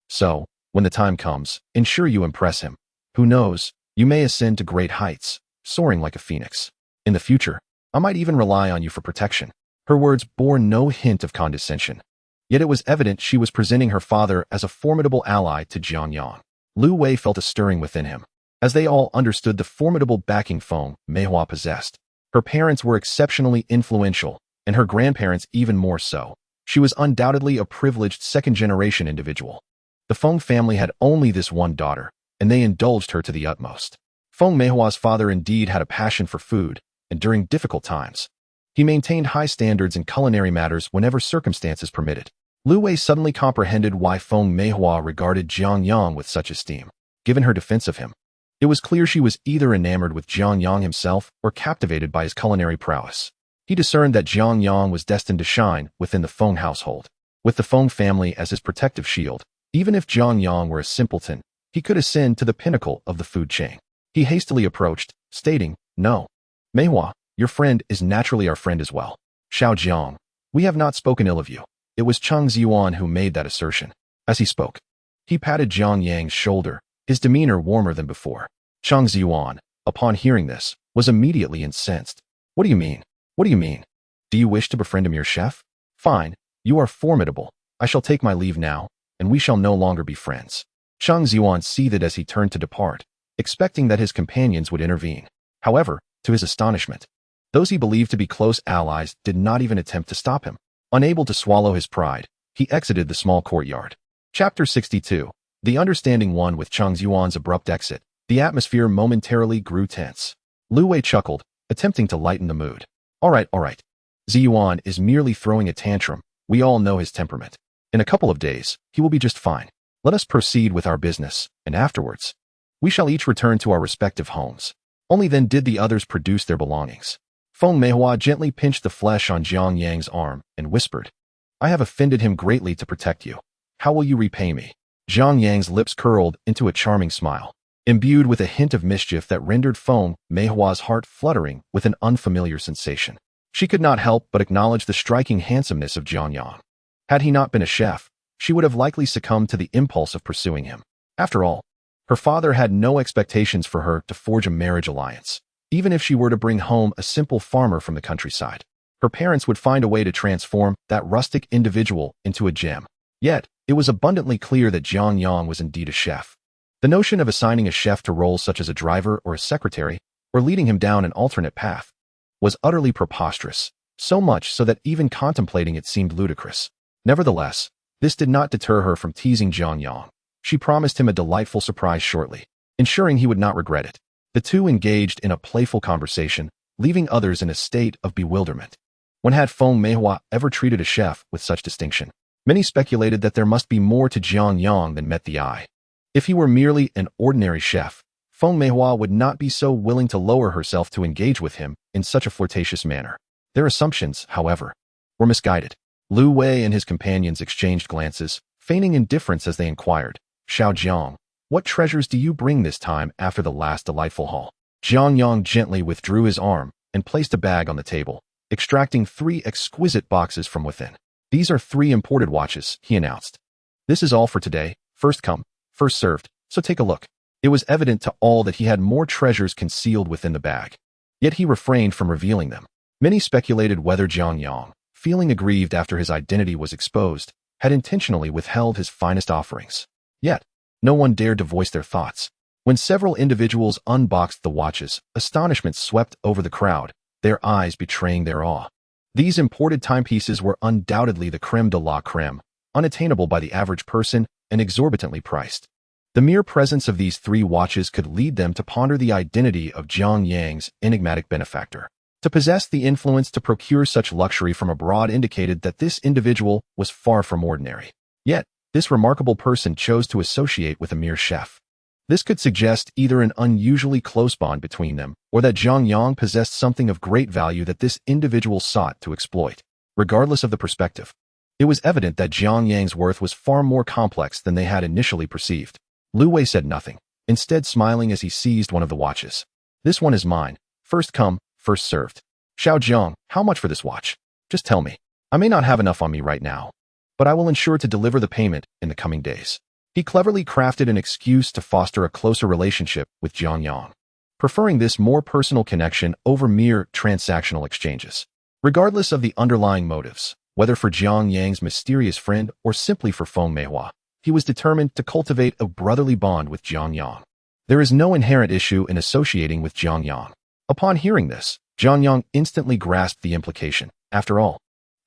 So, when the time comes, ensure you impress him. Who knows, you may ascend to great heights, soaring like a phoenix. In the future, I might even rely on you for protection." Her words bore no hint of condescension. Yet it was evident she was presenting her father as a formidable ally to Jiang Yang. Liu Wei felt a stirring within him, as they all understood the formidable backing Feng Meihua possessed. Her parents were exceptionally influential, and her grandparents even more so. She was undoubtedly a privileged second-generation individual. The Feng family had only this one daughter, and they indulged her to the utmost. Feng Meihua's father indeed had a passion for food, and during difficult times, he maintained high standards in culinary matters whenever circumstances permitted. Liu Wei suddenly comprehended why Feng Meihua regarded Jiang Yang with such esteem, given her defense of him. It was clear she was either enamored with Jiang Yang himself or captivated by his culinary prowess. He discerned that Jiang Yang was destined to shine within the Feng household. With the Feng family as his protective shield, even if Jiang Yang were a simpleton, he could ascend to the pinnacle of the food chain. He hastily approached, stating, "No. Meihua, your friend is naturally our friend as well. Xiao Jiang, we have not spoken ill of you." It was Cheng Xuan who made that assertion. As he spoke, he patted Jiang Yang's shoulder, his demeanor warmer than before. Cheng Xuan, upon hearing this, was immediately incensed. "What do you mean? What do you mean? Do you wish to befriend a mere chef? Fine, you are formidable. I shall take my leave now, and we shall no longer be friends." Cheng Xuan seethed as he turned to depart, expecting that his companions would intervene. However, to his astonishment, those he believed to be close allies did not even attempt to stop him. Unable to swallow his pride, he exited the small courtyard. Chapter 62. The understanding one. With Cheng Xuan's abrupt exit, the atmosphere momentarily grew tense. Liu Wei chuckled, attempting to lighten the mood. All right. Ziyuan is merely throwing a tantrum. We all know his temperament. In a couple of days, he will be just fine. Let us proceed with our business, and afterwards, we shall each return to our respective homes." Only then did the others produce their belongings. Feng Meihua gently pinched the flesh on Jiang Yang's arm and whispered, "I have offended him greatly to protect you. How will you repay me?" Jiang Yang's lips curled into a charming smile, imbued with a hint of mischief that rendered Feng Meihua's heart fluttering with an unfamiliar sensation. She could not help but acknowledge the striking handsomeness of Jiang Yang. Had he not been a chef, she would have likely succumbed to the impulse of pursuing him. After all, her father had no expectations for her to forge a marriage alliance. Even if she were to bring home a simple farmer from the countryside, her parents would find a way to transform that rustic individual into a gem. Yet, it was abundantly clear that Jiang Yang was indeed a chef. The notion of assigning a chef to roles such as a driver or a secretary, or leading him down an alternate path, was utterly preposterous, so much so that even contemplating it seemed ludicrous. Nevertheless, this did not deter her from teasing Jiang Yang. She promised him a delightful surprise shortly, ensuring he would not regret it. The two engaged in a playful conversation, leaving others in a state of bewilderment. When had Feng Meihua ever treated a chef with such distinction? Many speculated that there must be more to Jiang Yang than met the eye. If he were merely an ordinary chef, Feng Meihua would not be so willing to lower herself to engage with him in such a flirtatious manner. Their assumptions, however, were misguided. Liu Wei and his companions exchanged glances, feigning indifference as they inquired, "Xiao Jiang, what treasures do you bring this time after the last delightful haul?" Jiang Yang gently withdrew his arm and placed a bag on the table, extracting 3 exquisite boxes from within. "These are 3 imported watches," he announced. "This is all for today, first come, first served, so take a look." It was evident to all that he had more treasures concealed within the bag. Yet he refrained from revealing them. Many speculated whether Jiang Yang, feeling aggrieved after his identity was exposed, had intentionally withheld his finest offerings. Yet, no one dared to voice their thoughts. When several individuals unboxed the watches, astonishment swept over the crowd, their eyes betraying their awe. These imported timepieces were undoubtedly the creme de la creme, unattainable by the average person and exorbitantly priced. The mere presence of these three watches could lead them to ponder the identity of Jiang Yang's enigmatic benefactor. To possess the influence to procure such luxury from abroad indicated that this individual was far from ordinary. Yet, this remarkable person chose to associate with a mere chef. This could suggest either an unusually close bond between them, or that Jiang Yang possessed something of great value that this individual sought to exploit. Regardless of the perspective, it was evident that Jiang Yang's worth was far more complex than they had initially perceived. Liu Wei said nothing, instead smiling as he seized one of the watches. "This one is mine. First come, first served. Xiao Jiang, how much for this watch? Just tell me. I may not have enough on me right now, but I will ensure to deliver the payment in the coming days." He cleverly crafted an excuse to foster a closer relationship with Jiang Yang, preferring this more personal connection over mere transactional exchanges. Regardless of the underlying motives, whether for Jiang Yang's mysterious friend or simply for Feng Meihua, he was determined to cultivate a brotherly bond with Jiang Yang. There is no inherent issue in associating with Jiang Yang. Upon hearing this, Jiang Yang instantly grasped the implication. After all,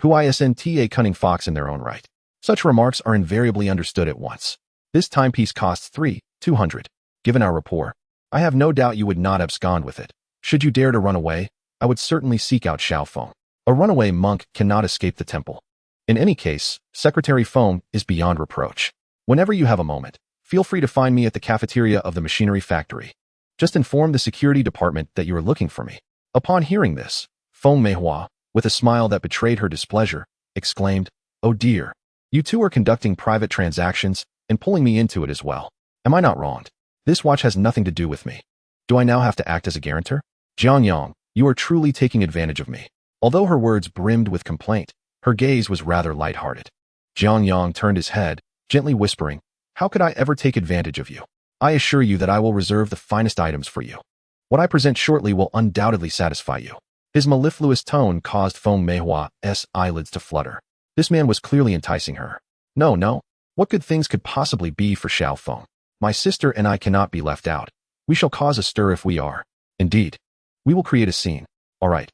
who isn't a cunning fox in their own right? Such remarks are invariably understood at once. This timepiece costs 200. Given our rapport, I have no doubt you would not abscond with it. Should you dare to run away, I would certainly seek out Xiao Feng. A runaway monk cannot escape the temple. In any case, Secretary Feng is beyond reproach. Whenever you have a moment, feel free to find me at the cafeteria of the machinery factory. Just inform the security department that you are looking for me. Upon hearing this, Feng Meihua, with a smile that betrayed her displeasure, exclaimed, "Oh dear, you two are conducting private transactions and pulling me into it as well. Am I not wronged? This watch has nothing to do with me. Do I now have to act as a guarantor? Jiang Yang, you are truly taking advantage of me." Although her words brimmed with complaint, her gaze was rather light-hearted. Jiang Yang turned his head, gently whispering, "How could I ever take advantage of you? I assure you that I will reserve the finest items for you. What I present shortly will undoubtedly satisfy you." His mellifluous tone caused Feng Meihua's eyelids to flutter. This man was clearly enticing her. No. What good things could possibly be for Xiao Feng? My sister and I cannot be left out. We shall cause a stir if we are. Indeed. We will create a scene. All right.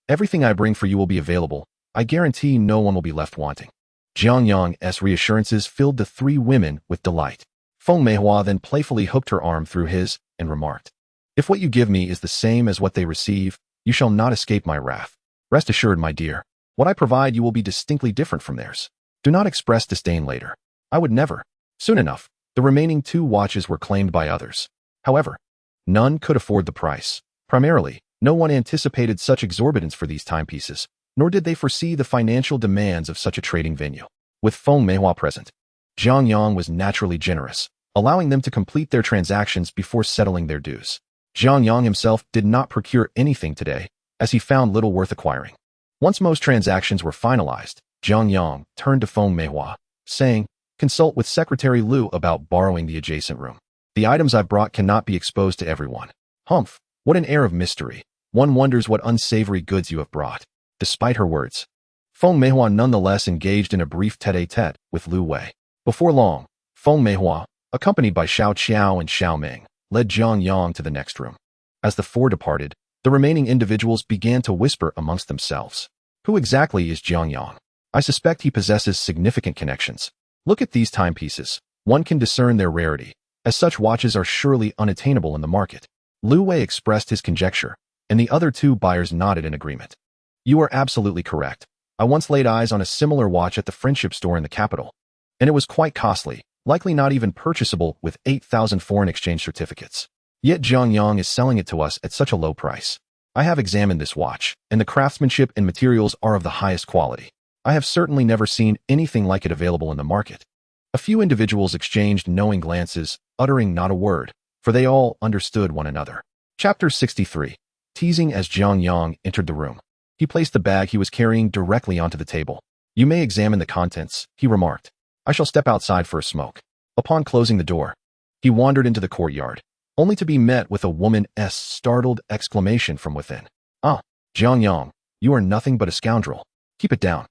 Everything I bring for you will be available. I guarantee no one will be left wanting. Jiang Yang's reassurances filled the three women with delight. Feng Meihua then playfully hooked her arm through his and remarked, "If what you give me is the same as what they receive, you shall not escape my wrath. Rest assured, my dear, what I provide you will be distinctly different from theirs. Do not express disdain later. I would never." Soon enough, the remaining two watches were claimed by others. However, none could afford the price. Primarily, no one anticipated such exorbitance for these timepieces, nor did they foresee the financial demands of such a trading venue. With Feng Meihua present, Jiang Yang was naturally generous, allowing them to complete their transactions before settling their dues. Jiang Yang himself did not procure anything today, as he found little worth acquiring. Once most transactions were finalized, Jiang Yang turned to Feng Meihua, saying, "Consult with Secretary Liu about borrowing the adjacent room. The items I've brought cannot be exposed to everyone." Humph, what an air of mystery. One wonders what unsavory goods you have brought. Despite her words, Feng Meihua nonetheless engaged in a brief tete-a-tete with Liu Wei. Before long, Feng Meihua, accompanied by Xiaoxiao and Xiaoming, led Jiang Yang to the next room. As the four departed, the remaining individuals began to whisper amongst themselves. Who exactly is Jiang Yang? I suspect he possesses significant connections. Look at these timepieces. One can discern their rarity, as such watches are surely unattainable in the market. Liu Wei expressed his conjecture, and the other two buyers nodded in agreement. You are absolutely correct. I once laid eyes on a similar watch at the Friendship store in the capital, and it was quite costly, likely not even purchasable with 8,000 foreign exchange certificates. Yet Jiang Yang is selling it to us at such a low price. I have examined this watch, and the craftsmanship and materials are of the highest quality. I have certainly never seen anything like it available in the market. A few individuals exchanged knowing glances, uttering not a word, for they all understood one another. Chapter 63. Teasing. As Jiang Yang entered the room, he placed the bag he was carrying directly onto the table. You may examine the contents, he remarked. I shall step outside for a smoke. Upon closing the door, he wandered into the courtyard, only to be met with a woman's startled exclamation from within. Ah, Jiang Yang, you are nothing but a scoundrel. Keep it down."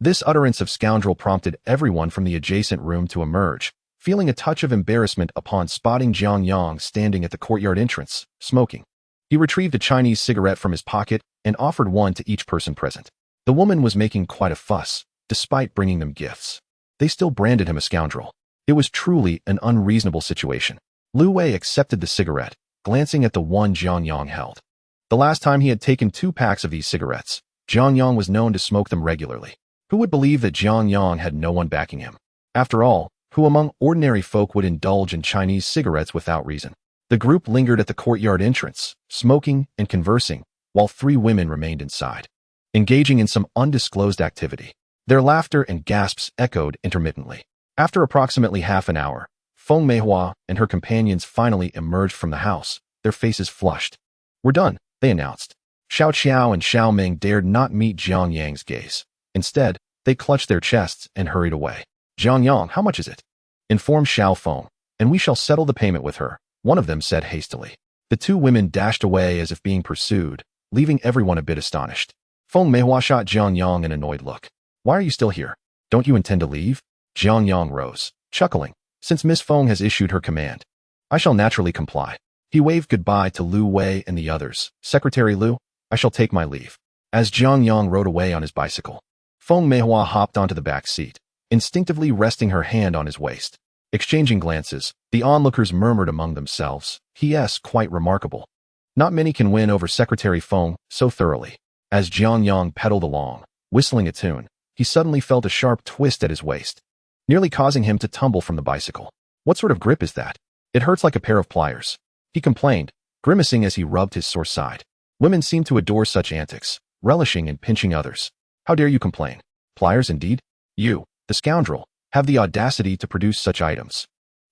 This utterance of scoundrel prompted everyone from the adjacent room to emerge, feeling a touch of embarrassment upon spotting Jiang Yang standing at the courtyard entrance, smoking. He retrieved a Chinese cigarette from his pocket and offered one to each person present. The woman was making quite a fuss, despite bringing them gifts. They still branded him a scoundrel. It was truly an unreasonable situation. Liu Wei accepted the cigarette, glancing at the one Jiang Yang held. The last time he had taken 2 packs of these cigarettes, Jiang Yang was known to smoke them regularly. Who would believe that Jiang Yang had no one backing him? After all, who among ordinary folk would indulge in Chinese cigarettes without reason? The group lingered at the courtyard entrance, smoking and conversing, while 3 women remained inside, engaging in some undisclosed activity. Their laughter and gasps echoed intermittently. After approximately half an hour, Feng Meihua and her companions finally emerged from the house, their faces flushed. "We're done," they announced. Xiaoxiao and Xiao Ming dared not meet Jiang Yang's gaze. Instead, they clutched their chests and hurried away. "Jiang Yang, how much is it?" "Inform Xiao Feng, and we shall settle the payment with her," one of them said hastily. The 2 women dashed away as if being pursued, leaving everyone a bit astonished. Feng Meihua shot Jiang Yang an annoyed look. "Why are you still here? Don't you intend to leave?" Jiang Yang rose, chuckling. "Since Miss Feng has issued her command, I shall naturally comply." He waved goodbye to Liu Wei and the others. "Secretary Liu, I shall take my leave." As Jiang Yang rode away on his bicycle, Feng Meihua hopped onto the back seat, instinctively resting her hand on his waist. Exchanging glances, the onlookers murmured among themselves, "He-s quite remarkable. Not many can win over Secretary Feng so thoroughly." As Jiang Yang pedaled along, whistling a tune, he suddenly felt a sharp twist at his waist, nearly causing him to tumble from the bicycle. "What sort of grip is that? It hurts like a pair of pliers," he complained, grimacing as he rubbed his sore side. Women seemed to adore such antics, relishing in pinching others. "How dare you complain? Pliers indeed? You, the scoundrel, have the audacity to produce such items.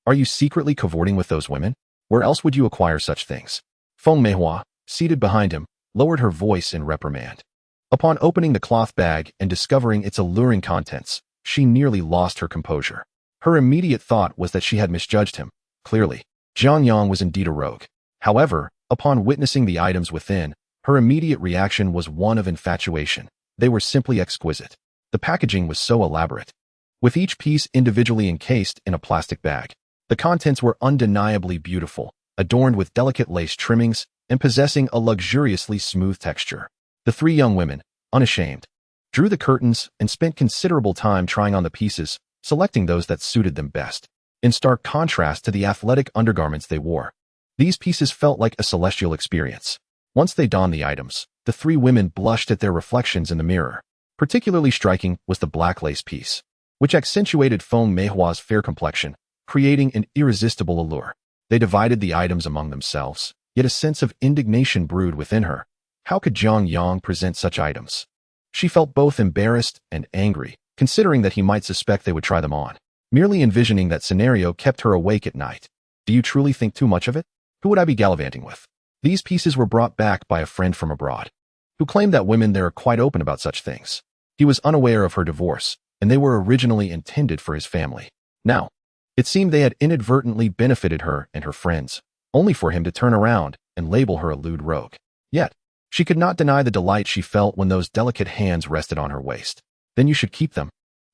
Are you secretly cavorting with those women? Where else would you acquire such things?" Feng Meihua, seated behind him, lowered her voice in reprimand. Upon opening the cloth bag and discovering its alluring contents, she nearly lost her composure. Her immediate thought was that she had misjudged him. Clearly, Jiang Yang was indeed a rogue. However, upon witnessing the items within, her immediate reaction was one of infatuation. They were simply exquisite. The packaging was so elaborate, with each piece individually encased in a plastic bag. The contents were undeniably beautiful, adorned with delicate lace trimmings and possessing a luxuriously smooth texture. The 3 young women, unashamed, drew the curtains and spent considerable time trying on the pieces, selecting those that suited them best. In stark contrast to the athletic undergarments they wore, these pieces felt like a celestial experience. Once they donned the items, the 3 women blushed at their reflections in the mirror. Particularly striking was the black lace piece, which accentuated Feng Meihua's fair complexion, creating an irresistible allure. They divided the items among themselves, yet a sense of indignation brewed within her. How could Jiang Yang present such items? She felt both embarrassed and angry, considering that he might suspect they would try them on. Merely envisioning that scenario kept her awake at night. "Do you truly think too much of it? Who would I be gallivanting with?" These pieces were brought back by a friend from abroad, who claimed that women there are quite open about such things. He was unaware of her divorce, and they were originally intended for his family. Now, it seemed they had inadvertently benefited her and her friends, only for him to turn around and label her a lewd rogue. Yet, she could not deny the delight she felt when those delicate hands rested on her waist. "Then you should keep them.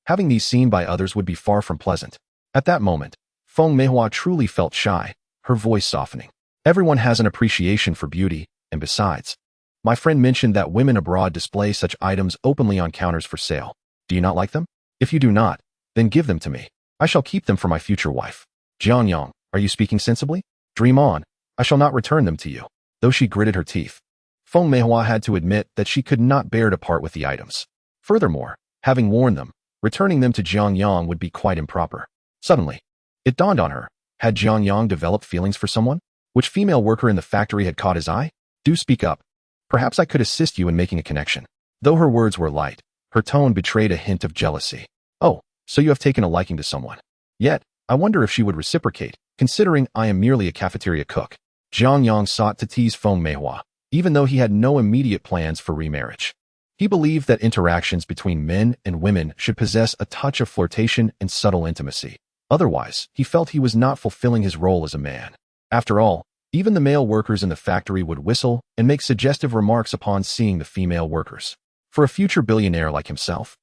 Having these seen by others would be far from pleasant." At that moment, Feng Meihua truly felt shy, her voice softening. "Everyone has an appreciation for beauty, and besides, my friend mentioned that women abroad display such items openly on counters for sale. Do you not like them? If you do not, then give them to me. I shall keep them for my future wife." "Jiang Yang, are you speaking sensibly? Dream on. I shall not return them to you." Though she gritted her teeth, Feng Meihua had to admit that she could not bear to part with the items. Furthermore, having worn them, returning them to Jiang Yang would be quite improper. Suddenly, it dawned on her. Had Jiang Yang developed feelings for someone? Which female worker in the factory had caught his eye? "Do speak up. Perhaps I could assist you in making a connection." Though her words were light, her tone betrayed a hint of jealousy. "Oh, so you have taken a liking to someone. Yet, I wonder if she would reciprocate, considering I am merely a cafeteria cook." Jiang Yang sought to tease Feng Meihua, even though he had no immediate plans for remarriage. He believed that interactions between men and women should possess a touch of flirtation and subtle intimacy. Otherwise, he felt he was not fulfilling his role as a man. After all, even the male workers in the factory would whistle and make suggestive remarks upon seeing the female workers. for a future billionaire like himself?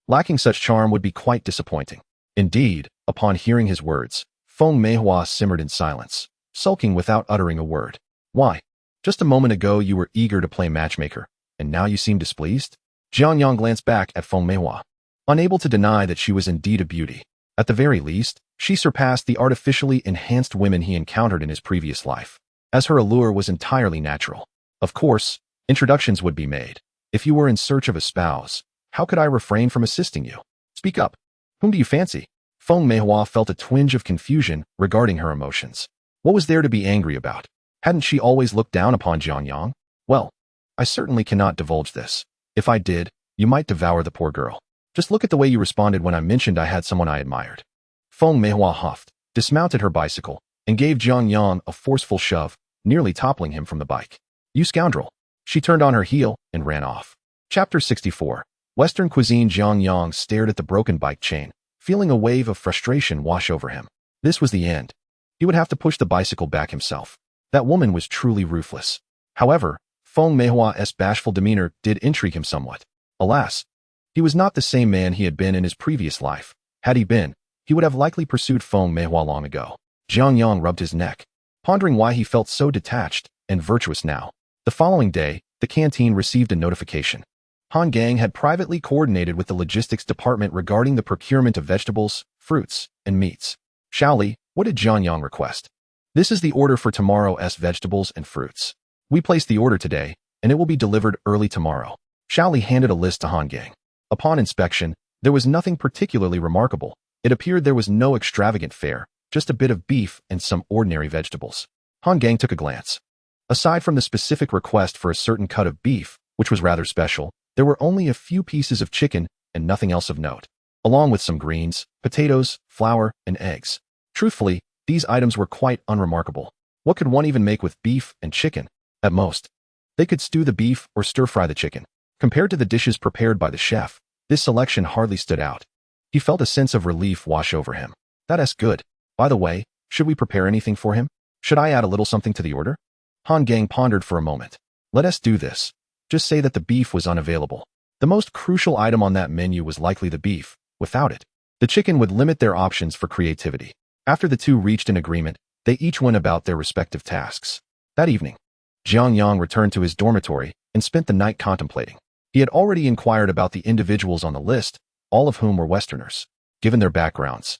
Lacking such charm would be quite disappointing. Indeed, upon hearing his words, Feng Meihua simmered in silence, sulking without uttering a word. Why? Just a moment ago you were eager to play matchmaker, and now you seem displeased? Jiang Yang glanced back at Feng Meihua, unable to deny that she was indeed a beauty. At the very least, she surpassed the artificially enhanced women he encountered in his previous life, as her allure was entirely natural. Of course, introductions would be made. If you were in search of a spouse, how could I refrain from assisting you? Speak up. Whom do you fancy? Feng Meihua felt a twinge of confusion regarding her emotions. What was there to be angry about? Hadn't she always looked down upon Jiang Yang? Well, I certainly cannot divulge this. If I did, you might devour the poor girl. Just look at the way you responded when I mentioned I had someone I admired. Feng Meihua huffed, dismounted her bicycle, and gave Jiang Yang a forceful shove, nearly toppling him from the bike. You scoundrel. She turned on her heel and ran off. Chapter 64. Western cuisine. Jiang Yang stared at the broken bike chain, feeling a wave of frustration wash over him. This was the end. He would have to push the bicycle back himself. That woman was truly ruthless. However, Feng Meihua's bashful demeanor did intrigue him somewhat. Alas, he was not the same man he had been in his previous life. Had he been, he would have likely pursued Feng Meihua long ago. Jiang Yang rubbed his neck, pondering why he felt so detached and virtuous now. The following day, the canteen received a notification. Han Gang had privately coordinated with the logistics department regarding the procurement of vegetables, fruits, and meats. Xiaoli, what did Jiang Yang request? This is the order for tomorrow's vegetables and fruits. We placed the order today, and it will be delivered early tomorrow. Xiaoli handed a list to Han Gang. Upon inspection, there was nothing particularly remarkable. It appeared there was no extravagant fare, just a bit of beef and some ordinary vegetables. Han Gang took a glance. Aside from the specific request for a certain cut of beef, which was rather special, there were only a few pieces of chicken and nothing else of note, along with some greens, potatoes, flour, and eggs. Truthfully, these items were quite unremarkable. What could one even make with beef and chicken? At most, they could stew the beef or stir-fry the chicken. Compared to the dishes prepared by the chef, this selection hardly stood out. He felt a sense of relief wash over him. That's good. By the way, should we prepare anything for him? Should I add a little something to the order? Han Gang pondered for a moment. Let us do this. Just say that the beef was unavailable. The most crucial item on that menu was likely the beef. Without it, the chicken would limit their options for creativity. After the two reached an agreement, they each went about their respective tasks. That evening, Jiang Yang returned to his dormitory and spent the night contemplating. He had already inquired about the individuals on the list, all of whom were Westerners. Given their backgrounds,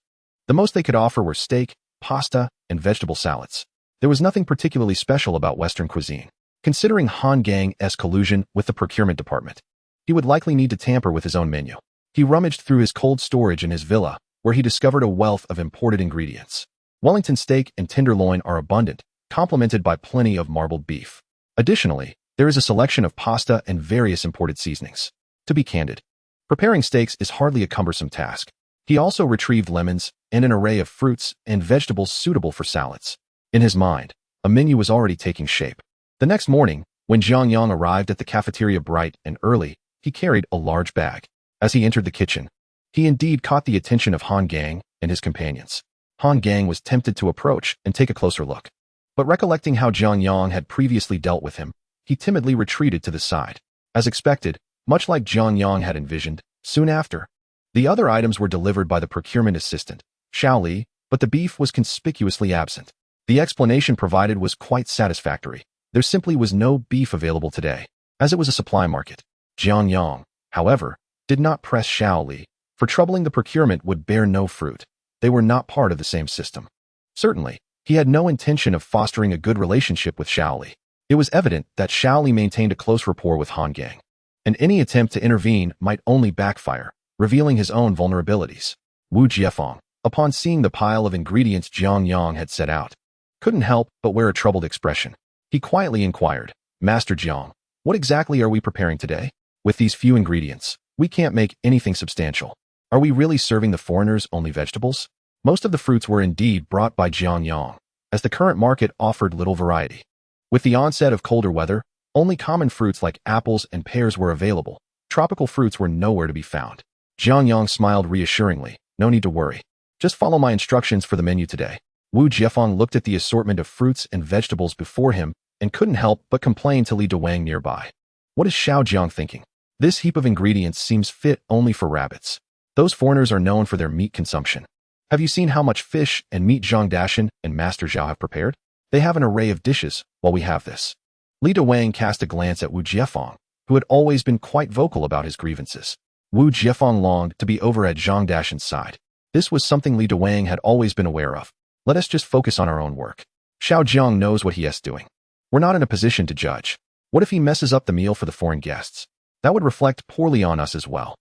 the most they could offer were steak, pasta, and vegetable salads. There was nothing particularly special about Western cuisine. Considering Han Gang's collusion with the procurement department, he would likely need to tamper with his own menu. He rummaged through his cold storage in his villa, where he discovered a wealth of imported ingredients. Wellington steak and tenderloin are abundant, complemented by plenty of marbled beef. Additionally, there is a selection of pasta and various imported seasonings. To be candid, preparing steaks is hardly a cumbersome task. He also retrieved lemons and an array of fruits and vegetables suitable for salads. In his mind, a menu was already taking shape. The next morning, when Jiang Yang arrived at the cafeteria bright and early, he carried a large bag. As he entered the kitchen, he indeed caught the attention of Han Gang and his companions. Han Gang was tempted to approach and take a closer look. But recollecting how Jiang Yang had previously dealt with him, he timidly retreated to the side. As expected, much like Jiang Yang had envisioned, soon after, the other items were delivered by the procurement assistant, Xiaoli, but the beef was conspicuously absent. The explanation provided was quite satisfactory. There simply was no beef available today, as it was a supply market. Jiang Yang, however, did not press Xiaoli, for troubling the procurement would bear no fruit. They were not part of the same system. Certainly, he had no intention of fostering a good relationship with Xiaoli. It was evident that Xiaoli maintained a close rapport with Han Gang, and any attempt to intervene might only backfire, revealing his own vulnerabilities. Wu Jiefeng, upon seeing the pile of ingredients Jiang Yang had set out, couldn't help but wear a troubled expression. He quietly inquired, Master Jiang, what exactly are we preparing today? With these few ingredients, we can't make anything substantial. Are we really serving the foreigners only vegetables? Most of the fruits were indeed brought by Jiang Yang, as the current market offered little variety. With the onset of colder weather, only common fruits like apples and pears were available. Tropical fruits were nowhere to be found. Jiang Yang smiled reassuringly. No need to worry. Just follow my instructions for the menu today. Wu Jiefeng looked at the assortment of fruits and vegetables before him and couldn't help but complain to Li Duwang nearby. What is Xiao Jiang thinking? This heap of ingredients seems fit only for rabbits. Those foreigners are known for their meat consumption. Have you seen how much fish and meat Zhang Dashan and Master Zhao have prepared? They have an array of dishes, while we have this. Li Dawang cast a glance at Wu Jiefeng, who had always been quite vocal about his grievances. Wu Jiefeng longed to be over at Zhang Dashan's side. This was something Li Dawang had always been aware of. Let us just focus on our own work. Xiao Jiang knows what he is doing. We're not in a position to judge. What if he messes up the meal for the foreign guests? That would reflect poorly on us as well.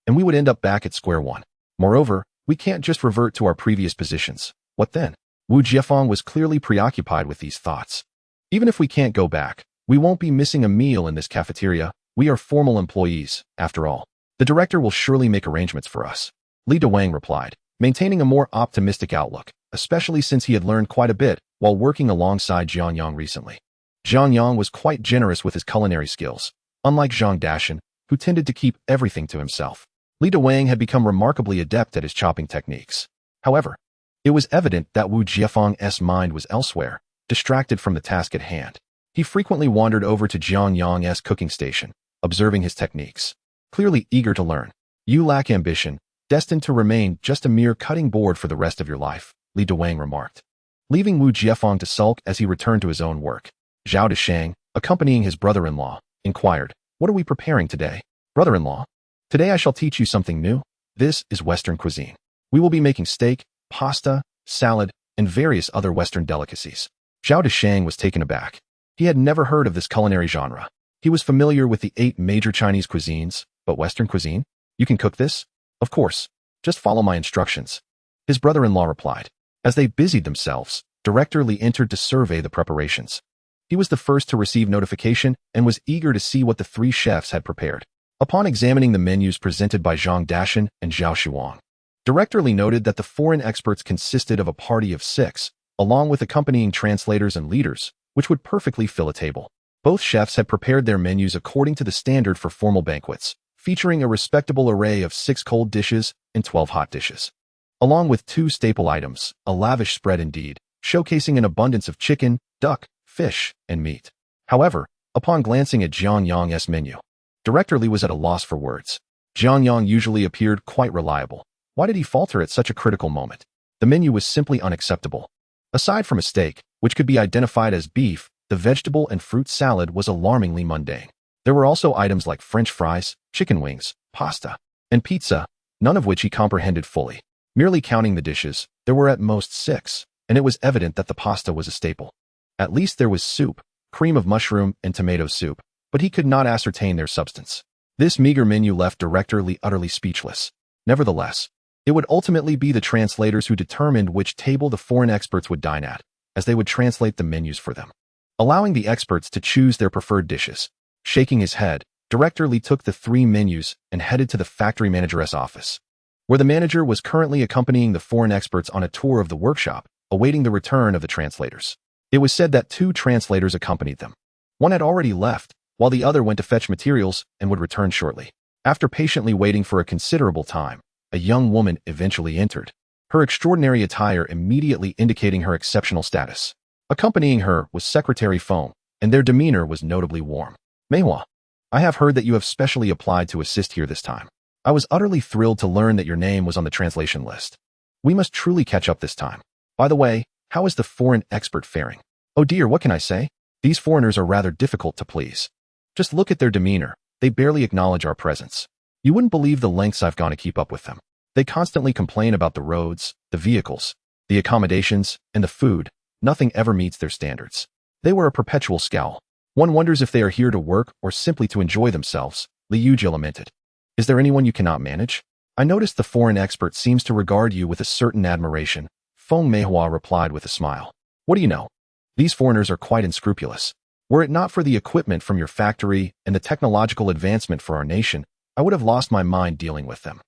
And we would end up back at square one. Moreover, we can't just revert to our previous positions. What then? Wu Jiefeng was clearly preoccupied with these thoughts. Even if we can't go back, we won't be missing a meal in this cafeteria. We are formal employees, after all. The director will surely make arrangements for us. Li Dawang replied, maintaining a more optimistic outlook, especially since he had learned quite a bit while working alongside Jiang Yang recently. Jiang Yang was quite generous with his culinary skills, unlike Zhang Dashan, who tended to keep everything to himself. Li Dawang had become remarkably adept at his chopping techniques. However, it was evident that Wu Jiefeng's mind was elsewhere, distracted from the task at hand. He frequently wandered over to Jiang Yang's cooking station, observing his techniques. Clearly eager to learn. You lack ambition, destined to remain just a mere cutting board for the rest of your life, Li Dawang remarked. Leaving Wu Jiefeng to sulk as he returned to his own work, Zhao Deshang, accompanying his brother-in-law, inquired, "What are we preparing today, brother-in-law?" "Today I shall teach you something new. This is Western cuisine. We will be making steak, pasta, salad, and various other Western delicacies." Zhao Deshang was taken aback. He had never heard of this culinary genre. He was familiar with the 8 major Chinese cuisines, but Western cuisine? You can cook this? Of course. Just follow my instructions. His brother-in-law replied. As they busied themselves, Director Li entered to survey the preparations. He was the first to receive notification and was eager to see what the 3 chefs had prepared. Upon examining the menus presented by Zhang Dashan and Zhao Shuang, Director Li noted that the foreign experts consisted of a party of 6, along with accompanying translators and leaders, which would perfectly fill a table. Both chefs had prepared their menus according to the standard for formal banquets, featuring a respectable array of 6 cold dishes and 12 hot dishes. Along with 2 staple items, a lavish spread indeed, showcasing an abundance of chicken, duck, fish, and meat. However, upon glancing at Jiang Yang's menu, Director Li was at a loss for words. Jiang Yang usually appeared quite reliable. Why did he falter at such a critical moment? The menu was simply unacceptable. Aside from a steak, which could be identified as beef, the vegetable and fruit salad was alarmingly mundane. There were also items like French fries, chicken wings, pasta, and pizza, none of which he comprehended fully. Merely counting the dishes, there were at most 6, and it was evident that the pasta was a staple. At least there was soup, cream of mushroom, and tomato soup, but he could not ascertain their substance. This meager menu left Director Li utterly speechless. Nevertheless, it would ultimately be the translators who determined which table the foreign experts would dine at, as they would translate the menus for them, allowing the experts to choose their preferred dishes. Shaking his head, Director Li took the 3 menus and headed to the factory manager's office, where the manager was currently accompanying the foreign experts on a tour of the workshop, awaiting the return of the translators. It was said that 2 translators accompanied them. One had already left, while the other went to fetch materials and would return shortly. After patiently waiting for a considerable time, a young woman eventually entered, her extraordinary attire immediately indicating her exceptional status. Accompanying her was Secretary Feng, and their demeanor was notably warm. "Meihua, I have heard that you have specially applied to assist here this time. I was utterly thrilled to learn that your name was on the translation list. We must truly catch up this time. By the way, how is the foreign expert faring?" "Oh dear, what can I say? These foreigners are rather difficult to please. Just look at their demeanor. They barely acknowledge our presence. You wouldn't believe the lengths I've gone to keep up with them. They constantly complain about the roads, the vehicles, the accommodations, and the food. Nothing ever meets their standards. They wear a perpetual scowl. One wonders if they are here to work or simply to enjoy themselves," Liu lamented. "Is there anyone you cannot manage? I noticed the foreign expert seems to regard you with a certain admiration," Feng Meihua replied with a smile. "What do you know? These foreigners are quite unscrupulous. Were it not for the equipment from your factory and the technological advancement for our nation, I would have lost my mind dealing with them,"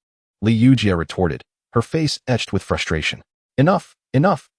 Liu retorted, her face etched with frustration. Enough,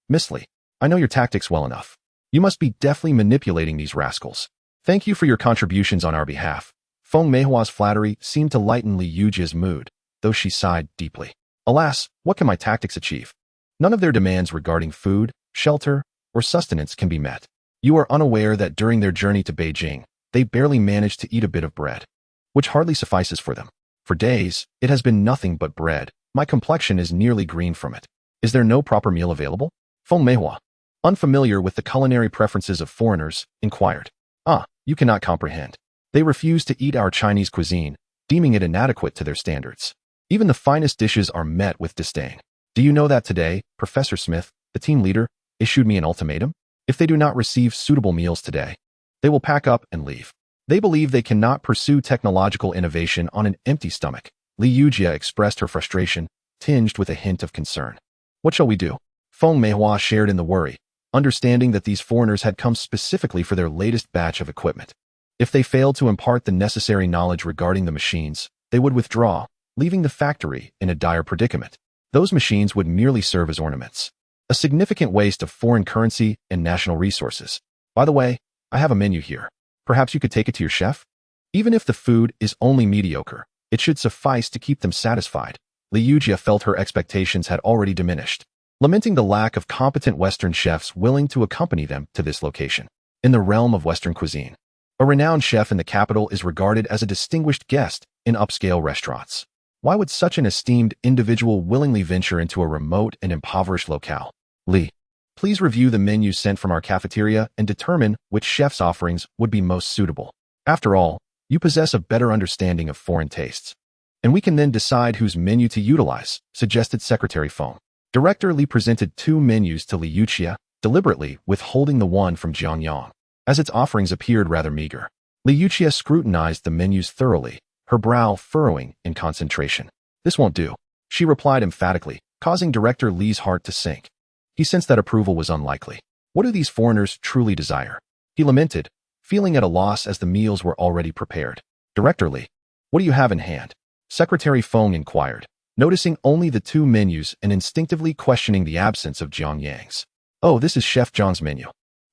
Miss Li. I know your tactics well enough. You must be deftly manipulating these rascals. Thank you for your contributions on our behalf." Feng Meihua's flattery seemed to lighten Liu's mood, though she sighed deeply. "Alas, what can my tactics achieve? None of their demands regarding food, shelter, or sustenance can be met. You are unaware that during their journey to Beijing, they barely managed to eat a bit of bread. which hardly suffices for them. For days, it has been nothing but bread. My complexion is nearly green from it. Is there no proper meal available? Feng Meihua, unfamiliar with the culinary preferences of foreigners, inquired. Ah, you cannot comprehend. They refuse to eat our Chinese cuisine, deeming it inadequate to their standards. Even the finest dishes are met with disdain. Do you know that today, Professor Smith, the team leader, issued me an ultimatum? If they do not receive suitable meals today, they will pack up and leave. They believe they cannot pursue technological innovation on an empty stomach. Liu Jia expressed her frustration, tinged with a hint of concern. What shall we do? Feng Meihua shared in the worry, understanding that these foreigners had come specifically for their latest batch of equipment. If they failed to impart the necessary knowledge regarding the machines, they would withdraw, leaving the factory in a dire predicament. Those machines would merely serve as ornaments. A significant waste of foreign currency and national resources. By the way, I have a menu here. Perhaps you could take it to your chef? Even if the food is only mediocre, it should suffice to keep them satisfied. Liu Jia felt her expectations had already diminished, lamenting the lack of competent Western chefs willing to accompany them to this location. In the realm of Western cuisine, a renowned chef in the capital is regarded as a distinguished guest in upscale restaurants. Why would such an esteemed individual willingly venture into a remote and impoverished locale? Li, please review the menu sent from our cafeteria and determine which chef's offerings would be most suitable. After all, you possess a better understanding of foreign tastes. And we can then decide whose menu to utilize, suggested Secretary Feng. Director Li presented 2 menus to Liu Jia, deliberately withholding the one from Jiang Yang, as its offerings appeared rather meager. Liu Jia scrutinized the menus thoroughly, her brow furrowing in concentration. This won't do, she replied emphatically, causing Director Li's heart to sink. He sensed that approval was unlikely. What do these foreigners truly desire? He lamented, feeling at a loss as the meals were already prepared. Director Li, what do you have in hand? Secretary Feng inquired, noticing only the 2 menus and instinctively questioning the absence of Jiang Yang's. Oh, this is Chef Zhang's menu.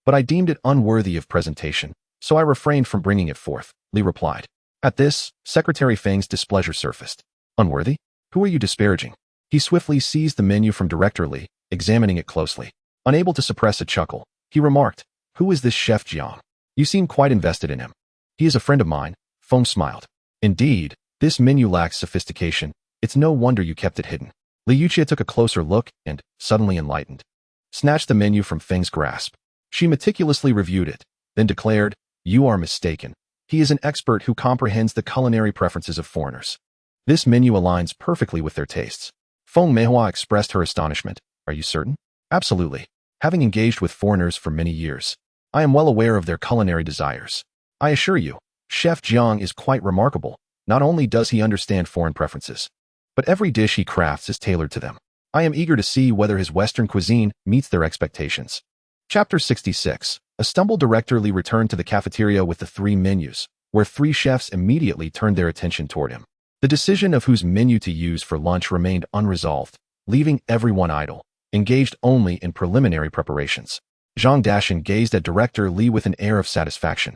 But I deemed it unworthy of presentation, so I refrained from bringing it forth, Li replied. At this, Secretary Feng's displeasure surfaced. Unworthy? Who are you disparaging? He swiftly seized the menu from Director Li, examining it closely. Unable to suppress a chuckle, he remarked, Who is this Chef Jiang? You seem quite invested in him. He is a friend of mine, Feng smiled. Indeed, this menu lacks sophistication. It's no wonder you kept it hidden. Liu Jia took a closer look and, suddenly enlightened, snatched the menu from Feng's grasp. She meticulously reviewed it, then declared, You are mistaken. He is an expert who comprehends the culinary preferences of foreigners. This menu aligns perfectly with their tastes. Feng Meihua expressed her astonishment. Are you certain? Absolutely. Having engaged with foreigners for many years, I am well aware of their culinary desires. I assure you, Chef Jiang is quite remarkable. Not only does he understand foreign preferences, but every dish he crafts is tailored to them. I am eager to see whether his Western cuisine meets their expectations. Chapter 66. A stumbled Director Li returned to the cafeteria with the 3 menus, where 3 chefs immediately turned their attention toward him. The decision of whose menu to use for lunch remained unresolved, leaving everyone idle, engaged only in preliminary preparations. Zhang Dashan gazed at Director Li with an air of satisfaction.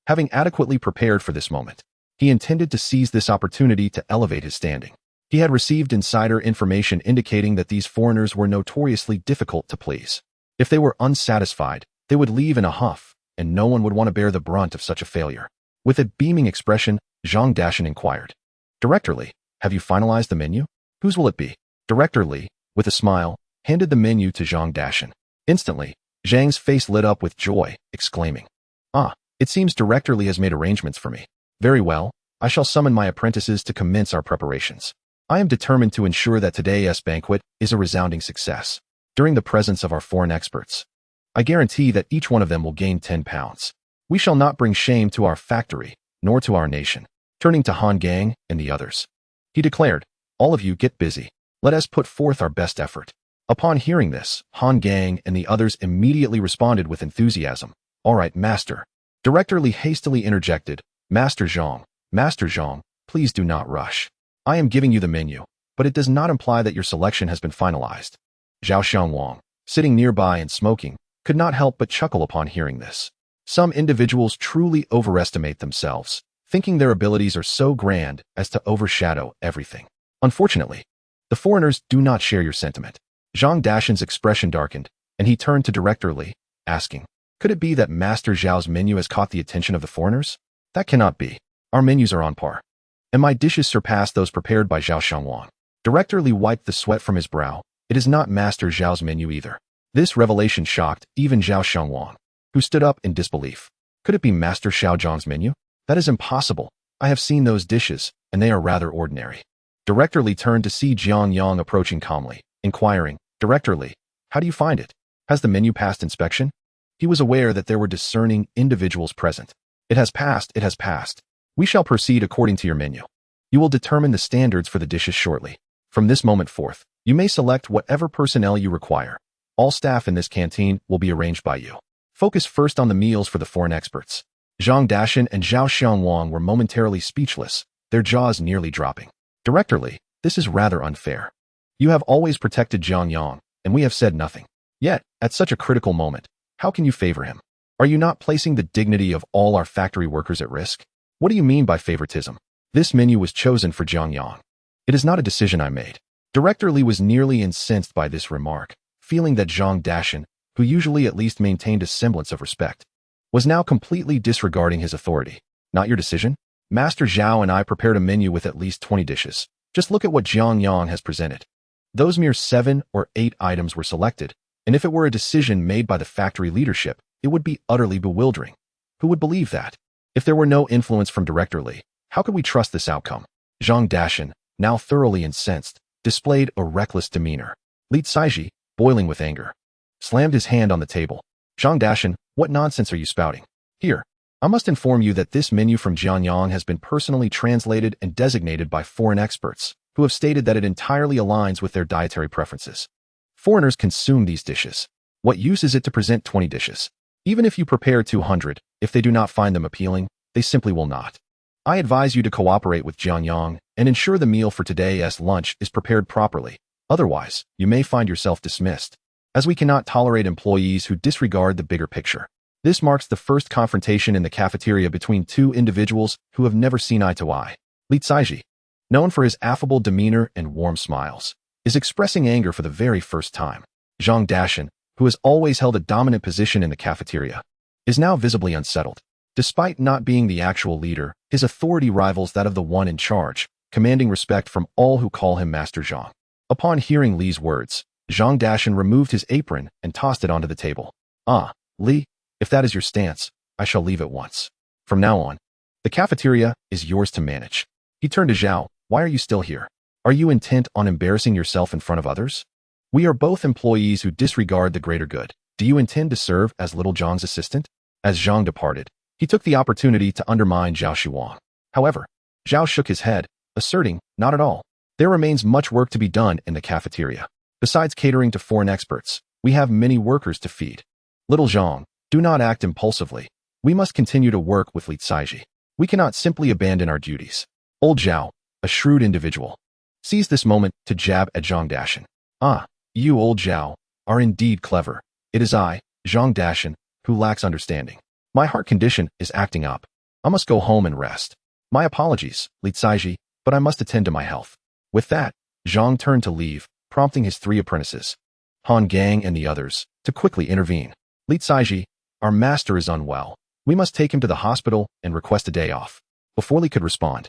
Having adequately prepared for this moment, he intended to seize this opportunity to elevate his standing. He had received insider information indicating that these foreigners were notoriously difficult to please. If they were unsatisfied, they would leave in a huff, and no one would want to bear the brunt of such a failure. With a beaming expression, Zhang Dashan inquired, Director Li, have you finalized the menu? Whose will it be? Director Li, with a smile, handed the menu to Zhang Dashan. Instantly, Zhang's face lit up with joy, exclaiming, Ah, it seems Director Li has made arrangements for me. Very well, I shall summon my apprentices to commence our preparations. I am determined to ensure that today's banquet is a resounding success. During the presence of our foreign experts, I guarantee that each one of them will gain 10 pounds. We shall not bring shame to our factory, nor to our nation. Turning to Han Gang and the others, he declared, All of you get busy. Let us put forth our best effort. Upon hearing this, Han Gang and the others immediately responded with enthusiasm. All right, Master. Director Li hastily interjected, Master Zhang, please do not rush. I am giving you the menu, but it does not imply that your selection has been finalized. Zhao Xiangwang, sitting nearby and smoking, could not help but chuckle upon hearing this. Some individuals truly overestimate themselves, thinking their abilities are so grand as to overshadow everything. Unfortunately, the foreigners do not share your sentiment. Zhang Dashan's expression darkened, and he turned to Director Li, asking, Could it be that Master Zhao's menu has caught the attention of the foreigners? That cannot be. Our menus are on par. and my dishes surpass those prepared by Zhao Xiangwang. Director Li wiped the sweat from his brow. It is not Master Zhao's menu either. This revelation shocked even Zhao Xiangwang, who stood up in disbelief. Could it be Master Xiao Zhang's menu? That is impossible. I have seen those dishes, and they are rather ordinary. Director Li turned to see Jiang Yang approaching calmly, inquiring, Director Li, how do you find it? Has the menu passed inspection? He was aware that there were discerning individuals present. It has passed, it has passed. We shall proceed according to your menu. You will determine the standards for the dishes shortly. From this moment forth, you may select whatever personnel you require. All staff in this canteen will be arranged by you. Focus first on the meals for the foreign experts. Zhang Daxian and Zhao Xiangwang were momentarily speechless, their jaws nearly dropping. Director Li, this is rather unfair. You have always protected Jiang Yang, and we have said nothing. Yet, at such a critical moment, how can you favor him? Are you not placing the dignity of all our factory workers at risk? What do you mean by favoritism? This menu was chosen for Jiang Yang. It is not a decision I made. Director Li was nearly incensed by this remark, feeling that Zhang Daxian, who usually at least maintained a semblance of respect, was now completely disregarding his authority. Not your decision? Master Zhao and I prepared a menu with at least 20 dishes. Just look at what Jiang Yang has presented. Those mere 7 or 8 items were selected, and if it were a decision made by the factory leadership, it would be utterly bewildering. Who would believe that? If there were no influence from Director Li, how could we trust this outcome? Zhang Daxian, now thoroughly incensed, displayed a reckless demeanor. Li Caiji, boiling with anger, slammed his hand on the table. Zhang Daxian, what nonsense are you spouting? Here, I must inform you that this menu from Jiang Yang has been personally translated and designated by foreign experts, who have stated that it entirely aligns with their dietary preferences. Foreigners consume these dishes. What use is it to present 20 dishes? Even if you prepare 200, if they do not find them appealing, they simply will not. I advise you to cooperate with Jiang Yang and ensure the meal for today's lunch is prepared properly. Otherwise, you may find yourself dismissed, as we cannot tolerate employees who disregard the bigger picture. This marks the first confrontation in the cafeteria between two individuals who have never seen eye to eye. Li Caiji, known for his affable demeanor and warm smiles, is expressing anger for the very first time. Zhang Daxian, who has always held a dominant position in the cafeteria, is now visibly unsettled. Despite not being the actual leader, his authority rivals that of the one in charge, commanding respect from all who call him Master Zhang. Upon hearing Li's words, Zhang Daxian removed his apron and tossed it onto the table. Ah, Li, if that is your stance, I shall leave at once. From now on, the cafeteria is yours to manage. He turned to Zhao. Why are you still here? Are you intent on embarrassing yourself in front of others? We are both employees who disregard the greater good. Do you intend to serve as little Zhang's assistant? As Zhang departed, he took the opportunity to undermine Zhao Xiaoxiao. However, Zhao shook his head, asserting, not at all. There remains much work to be done in the cafeteria. Besides catering to foreign experts, we have many workers to feed. Little Zhang, do not act impulsively. We must continue to work with Li Caiji. We cannot simply abandon our duties. Old Zhao, a shrewd individual, seized this moment to jab at Zhang Daxian. Ah, you old Zhao, are indeed clever. It is I, Zhang Daxian, who lacks understanding. My heart condition is acting up. I must go home and rest. My apologies, Li Caiji, but I must attend to my health. With that, Zhang turned to leave, prompting his 3 apprentices, Han Gang and the others, to quickly intervene. Li Caiji, our master is unwell. We must take him to the hospital and request a day off. Before Li could respond,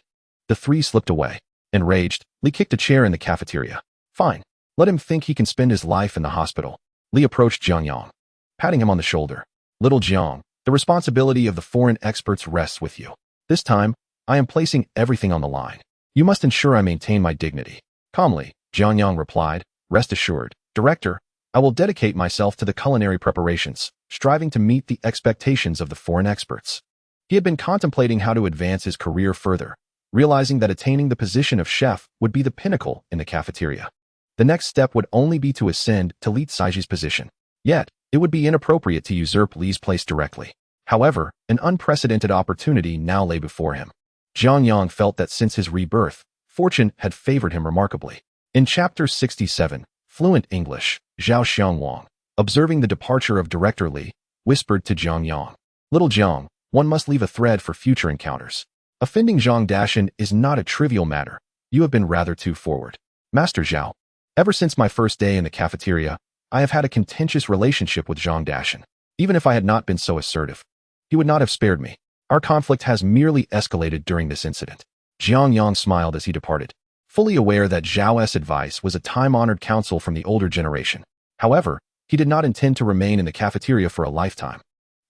the 3 slipped away. Enraged, Li kicked a chair in the cafeteria. Fine. Let him think he can spend his life in the hospital. Li approached Jiang Yang, patting him on the shoulder. Little Jiang, the responsibility of the foreign experts rests with you. This time, I am placing everything on the line. You must ensure I maintain my dignity. Calmly, Jiang Yang replied, rest assured, Director, I will dedicate myself to the culinary preparations, striving to meet the expectations of the foreign experts. He had been contemplating how to advance his career further, realizing that attaining the position of chef would be the pinnacle in the cafeteria. The next step would only be to ascend to Li Caiji's position. Yet, it would be inappropriate to usurp Li's place directly. However, an unprecedented opportunity now lay before him. Jiang Yang felt that since his rebirth, fortune had favored him remarkably. In Chapter 67, Fluent English, Zhao Xiangwang, observing the departure of Director Li, whispered to Jiang Yang, Little Jiang, one must leave a thread for future encounters. Offending Zhang Daxian is not a trivial matter. You have been rather too forward. Master Zhao, ever since my first day in the cafeteria, I have had a contentious relationship with Zhang Daxian. Even if I had not been so assertive, he would not have spared me. Our conflict has merely escalated during this incident. Jiang Yang smiled as he departed, fully aware that Zhao's advice was a time-honored counsel from the older generation. However, he did not intend to remain in the cafeteria for a lifetime.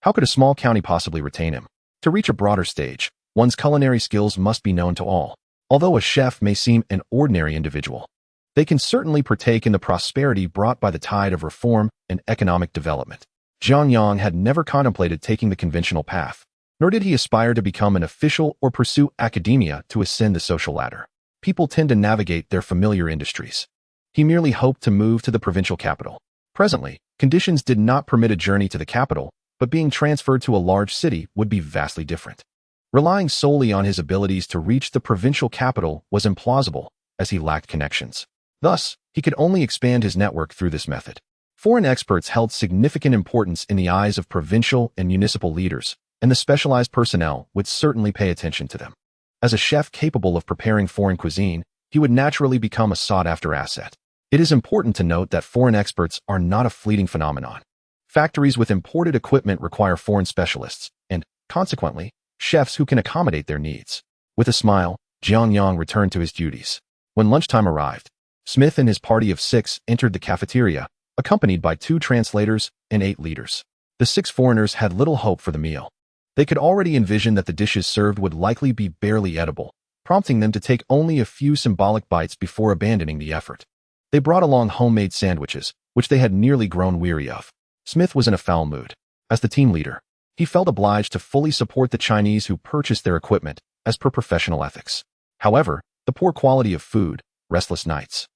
How could a small county possibly retain him? To reach a broader stage, one's culinary skills must be known to all. Although a chef may seem an ordinary individual, they can certainly partake in the prosperity brought by the tide of reform and economic development. Jiang Yang had never contemplated taking the conventional path, nor did he aspire to become an official or pursue academia to ascend the social ladder. People tend to navigate their familiar industries. He merely hoped to move to the provincial capital. Presently, conditions did not permit a journey to the capital, but being transferred to a large city would be vastly different. Relying solely on his abilities to reach the provincial capital was implausible, as he lacked connections. Thus, he could only expand his network through this method. Foreign experts held significant importance in the eyes of provincial and municipal leaders, and the specialized personnel would certainly pay attention to them. As a chef capable of preparing foreign cuisine, he would naturally become a sought-after asset. It is important to note that foreign experts are not a fleeting phenomenon. Factories with imported equipment require foreign specialists, and, consequently, chefs who can accommodate their needs. With a smile, Jiang Yang returned to his duties. When lunchtime arrived, Smith and his party of 6 entered the cafeteria, accompanied by 2 translators and 8 leaders. The 6 foreigners had little hope for the meal. They could already envision that the dishes served would likely be barely edible, prompting them to take only a few symbolic bites before abandoning the effort. They brought along homemade sandwiches, which they had nearly grown weary of. Smith was in a foul mood. As the team leader, he felt obliged to fully support the Chinese who purchased their equipment, as per professional ethics. However, the poor quality of food, restless nights,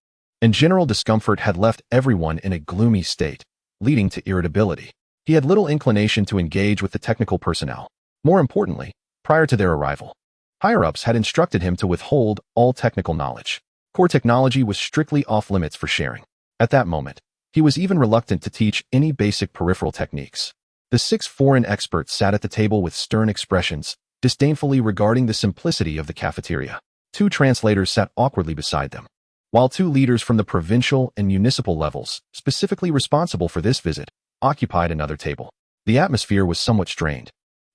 and general discomfort had left everyone in a gloomy state, leading to irritability. He had little inclination to engage with the technical personnel. More importantly, prior to their arrival, higher-ups had instructed him to withhold all technical knowledge. Core technology was strictly off-limits for sharing. At that moment, he was even reluctant to teach any basic peripheral techniques. The 6 foreign experts sat at the table with stern expressions, disdainfully regarding the simplicity of the cafeteria. 2 translators sat awkwardly beside them, while 2 leaders from the provincial and municipal levels, specifically responsible for this visit, occupied another table. The atmosphere was somewhat strained.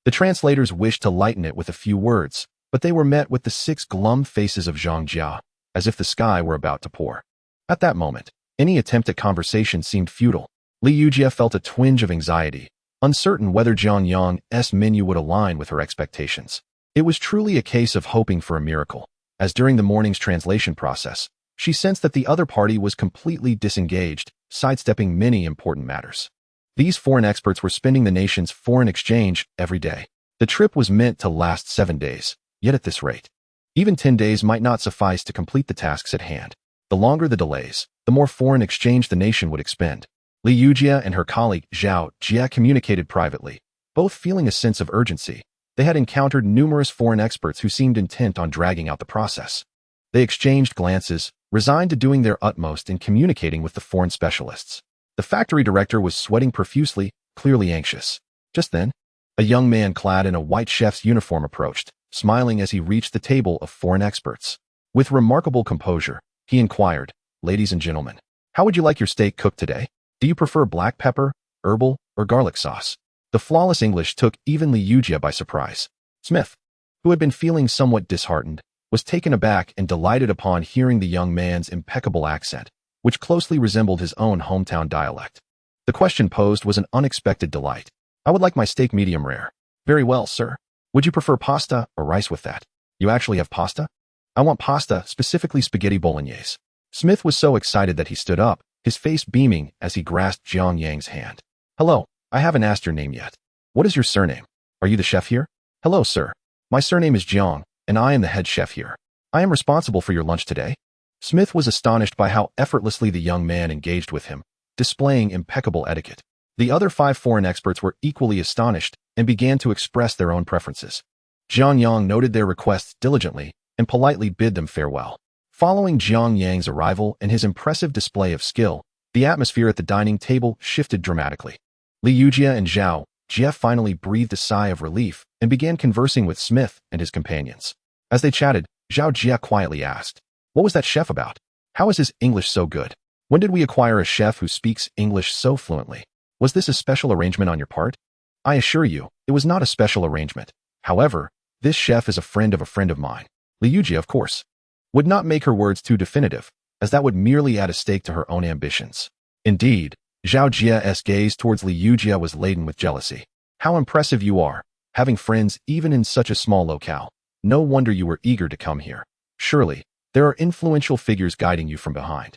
The translators wished to lighten it with a few words, but they were met with the 6 glum faces of Zhang Jia, as if the sky were about to pour. At that moment, any attempt at conversation seemed futile. Liu Jia felt a twinge of anxiety, uncertain whether Jiang Yang's menu would align with her expectations. It was truly a case of hoping for a miracle, as during the morning's translation process, she sensed that the other party was completely disengaged, sidestepping many important matters. These foreign experts were spending the nation's foreign exchange every day. The trip was meant to last 7 days, yet at this rate, even 10 days might not suffice to complete the tasks at hand. The longer the delays, the more foreign exchange the nation would expend. Liu Jia and her colleague Zhao Jia communicated privately, both feeling a sense of urgency. They had encountered numerous foreign experts who seemed intent on dragging out the process. They exchanged glances, resigned to doing their utmost in communicating with the foreign specialists. The factory director was sweating profusely, clearly anxious. Just then, a young man clad in a white chef's uniform approached, smiling as he reached the table of foreign experts. With remarkable composure, he inquired, "Ladies and gentlemen, how would you like your steak cooked today? Do you prefer black pepper, herbal, or garlic sauce?" The flawless English took even Liu Jia by surprise. Smith, who had been feeling somewhat disheartened, was taken aback and delighted upon hearing the young man's impeccable accent, which closely resembled his own hometown dialect. The question posed was an unexpected delight. "I would like my steak medium rare." "Very well, sir. Would you prefer pasta or rice with that?" "You actually have pasta?" "I want pasta, specifically spaghetti bolognese." Smith was so excited that he stood up, his face beaming as he grasped Jiang Yang's hand. "Hello, I haven't asked your name yet. What is your surname? Are you the chef here?" "Hello, sir. My surname is Jiang, and I am the head chef here. I am responsible for your lunch today." Smith was astonished by how effortlessly the young man engaged with him, displaying impeccable etiquette. The other 5 foreign experts were equally astonished and began to express their own preferences. Jiang Yang noted their requests diligently and politely bid them farewell. Following Jiang Yang's arrival and his impressive display of skill, the atmosphere at the dining table shifted dramatically. Liu Jia and Zhao Jia finally breathed a sigh of relief and began conversing with Smith and his companions. As they chatted, Zhao Jia quietly asked, "What was that chef about? How is his English so good? When did we acquire a chef who speaks English so fluently? Was this a special arrangement on your part?" "I assure you, it was not a special arrangement. However, this chef is a friend of mine. Liu Jia, of course, would not make her words too definitive, as that would merely add a stake to her own ambitions. Indeed, Zhao Jia's gaze towards Liu Jia was laden with jealousy. How impressive you are, having friends even in such a small locale. No wonder you were eager to come here. Surely, there are influential figures guiding you from behind.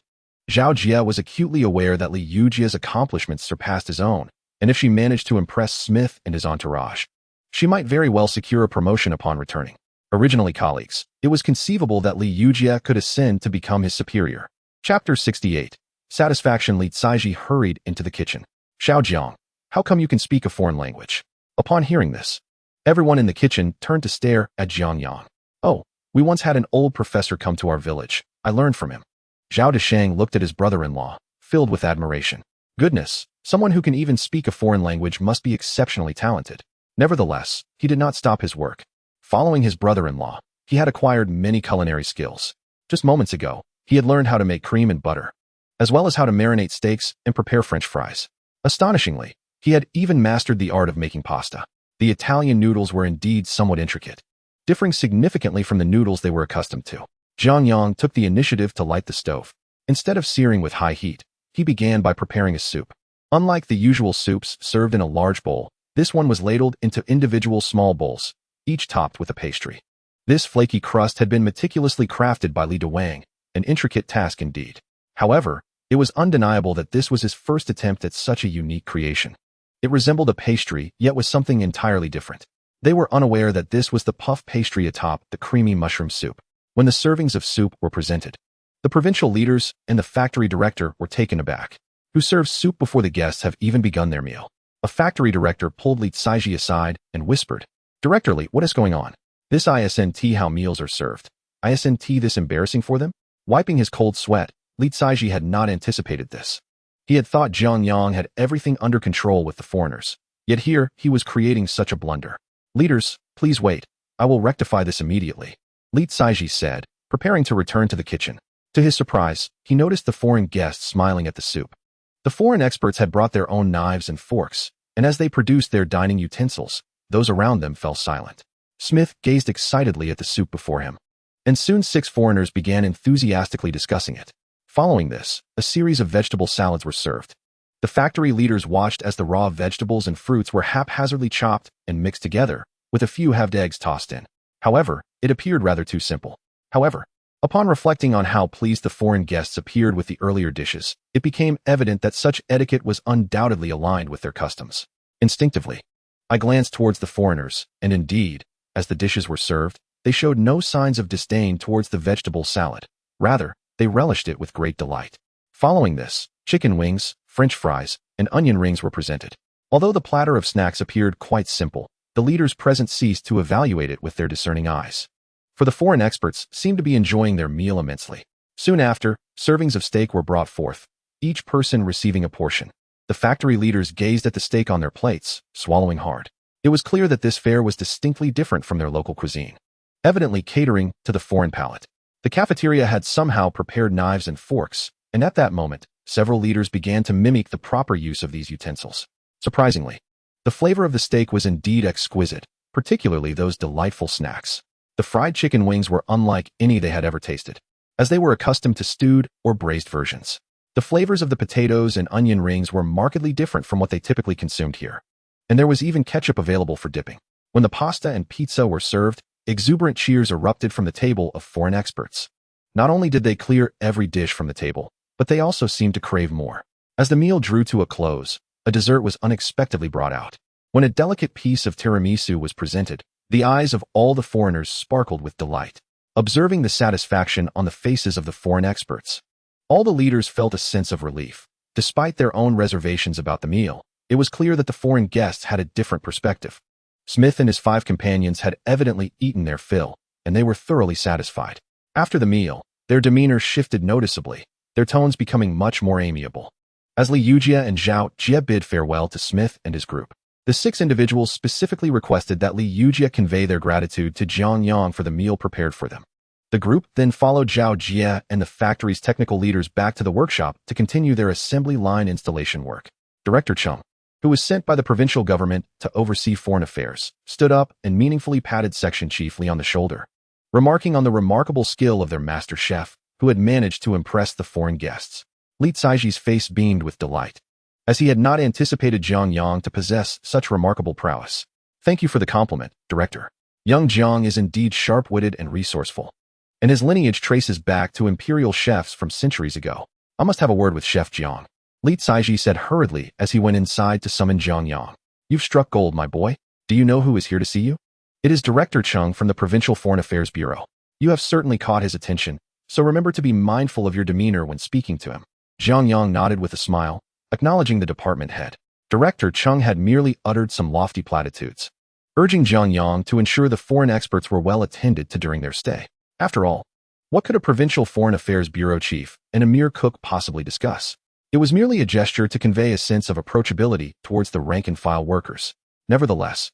Zhao Jia was acutely aware that Liu Jia's accomplishments surpassed his own, and if she managed to impress Smith and his entourage, she might very well secure a promotion upon returning. Originally colleagues, it was conceivable that Liu Jia could ascend to become his superior. Chapter 68. Satisfaction. Li Caiji hurried into the kitchen. Xiaojiang, how come you can speak a foreign language? Upon hearing this, everyone in the kitchen turned to stare at Jiang Yang. Oh, we once had an old professor come to our village. I learned from him. Zhao Deshang looked at his brother-in-law, filled with admiration. Goodness, someone who can even speak a foreign language must be exceptionally talented. Nevertheless, he did not stop his work. Following his brother-in-law, he had acquired many culinary skills. Just moments ago, he had learned how to make cream and butter, as well as how to marinate steaks and prepare French fries. Astonishingly, he had even mastered the art of making pasta. The Italian noodles were indeed somewhat intricate, differing significantly from the noodles they were accustomed to. Jiang Yang took the initiative to light the stove. Instead of searing with high heat, he began by preparing a soup. Unlike the usual soups served in a large bowl, this one was ladled into individual small bowls, each topped with a pastry. This flaky crust had been meticulously crafted by Li Dewang, an intricate task indeed. However, it was undeniable that this was his first attempt at such a unique creation. It resembled a pastry, yet was something entirely different. They were unaware that this was the puff pastry atop the creamy mushroom soup. When the servings of soup were presented, the provincial leaders and the factory director were taken aback. Who serves soup before the guests have even begun their meal? A factory director pulled Li Caiji aside and whispered, Director Li, what is going on? This isn't how meals are served. Isn't this embarrassing for them? Wiping his cold sweat, Li Caiji had not anticipated this. He had thought Jiang Yang had everything under control with the foreigners. Yet here, he was creating such a blunder. Leaders, please wait. I will rectify this immediately, Li Caiji said, preparing to return to the kitchen. To his surprise, he noticed the foreign guests smiling at the soup. The foreign experts had brought their own knives and forks, and as they produced their dining utensils, those around them fell silent. Smith gazed excitedly at the soup before him, and soon 6 foreigners began enthusiastically discussing it. Following this, a series of vegetable salads were served. The factory leaders watched as the raw vegetables and fruits were haphazardly chopped and mixed together, with a few halved eggs tossed in. However, it appeared rather too simple. However, upon reflecting on how pleased the foreign guests appeared with the earlier dishes, it became evident that such etiquette was undoubtedly aligned with their customs. Instinctively, I glanced towards the foreigners, and indeed, as the dishes were served, they showed no signs of disdain towards the vegetable salad. Rather, they relished it with great delight. Following this, chicken wings, French fries, and onion rings were presented. Although the platter of snacks appeared quite simple, the leaders present ceased to evaluate it with their discerning eyes. For the foreign experts seemed to be enjoying their meal immensely. Soon after, servings of steak were brought forth, each person receiving a portion. The factory leaders gazed at the steak on their plates, swallowing hard. It was clear that this fare was distinctly different from their local cuisine, evidently catering to the foreign palate. The cafeteria had somehow prepared knives and forks, and at that moment, several leaders began to mimic the proper use of these utensils. Surprisingly, the flavor of the steak was indeed exquisite, particularly those delightful snacks. The fried chicken wings were unlike any they had ever tasted, as they were accustomed to stewed or braised versions. The flavors of the potatoes and onion rings were markedly different from what they typically consumed here, and there was even ketchup available for dipping. When the pasta and pizza were served, exuberant cheers erupted from the table of foreign experts. Not only did they clear every dish from the table, but they also seemed to crave more. As the meal drew to a close, a dessert was unexpectedly brought out. When a delicate piece of tiramisu was presented, the eyes of all the foreigners sparkled with delight. Observing the satisfaction on the faces of the foreign experts, all the leaders felt a sense of relief. Despite their own reservations about the meal, it was clear that the foreign guests had a different perspective. Smith and his 5 companions had evidently eaten their fill, and they were thoroughly satisfied. After the meal, their demeanor shifted noticeably, their tones becoming much more amiable. As Liu Jia and Zhao Jia bid farewell to Smith and his group, the 6 individuals specifically requested that Liu Jia convey their gratitude to Jiang Yang for the meal prepared for them. The group then followed Zhao Jia and the factory's technical leaders back to the workshop to continue their assembly line installation work. Director Chung, who was sent by the provincial government to oversee foreign affairs, stood up and meaningfully patted Section Chief Li on the shoulder. remarking on the remarkable skill of their master chef, who had managed to impress the foreign guests. Li Caiji's face beamed with delight, as he had not anticipated Jiang Yang to possess such remarkable prowess. Thank you for the compliment, Director. Young Jiang is indeed sharp-witted and resourceful, and his lineage traces back to imperial chefs from centuries ago. I must have a word with Chef Jiang, Li Caiji said hurriedly as he went inside to summon Jiang Yang. You've struck gold, my boy. Do you know who is here to see you? It is Director Cheng from the Provincial Foreign Affairs Bureau. You have certainly caught his attention, so remember to be mindful of your demeanor when speaking to him. Jiang Yang nodded with a smile, acknowledging the department head. Director Cheng had merely uttered some lofty platitudes, urging Jiang Yang to ensure the foreign experts were well attended to during their stay. After all, what could a Provincial Foreign Affairs Bureau chief and a mere cook possibly discuss? It was merely a gesture to convey a sense of approachability towards the rank-and-file workers. Nevertheless,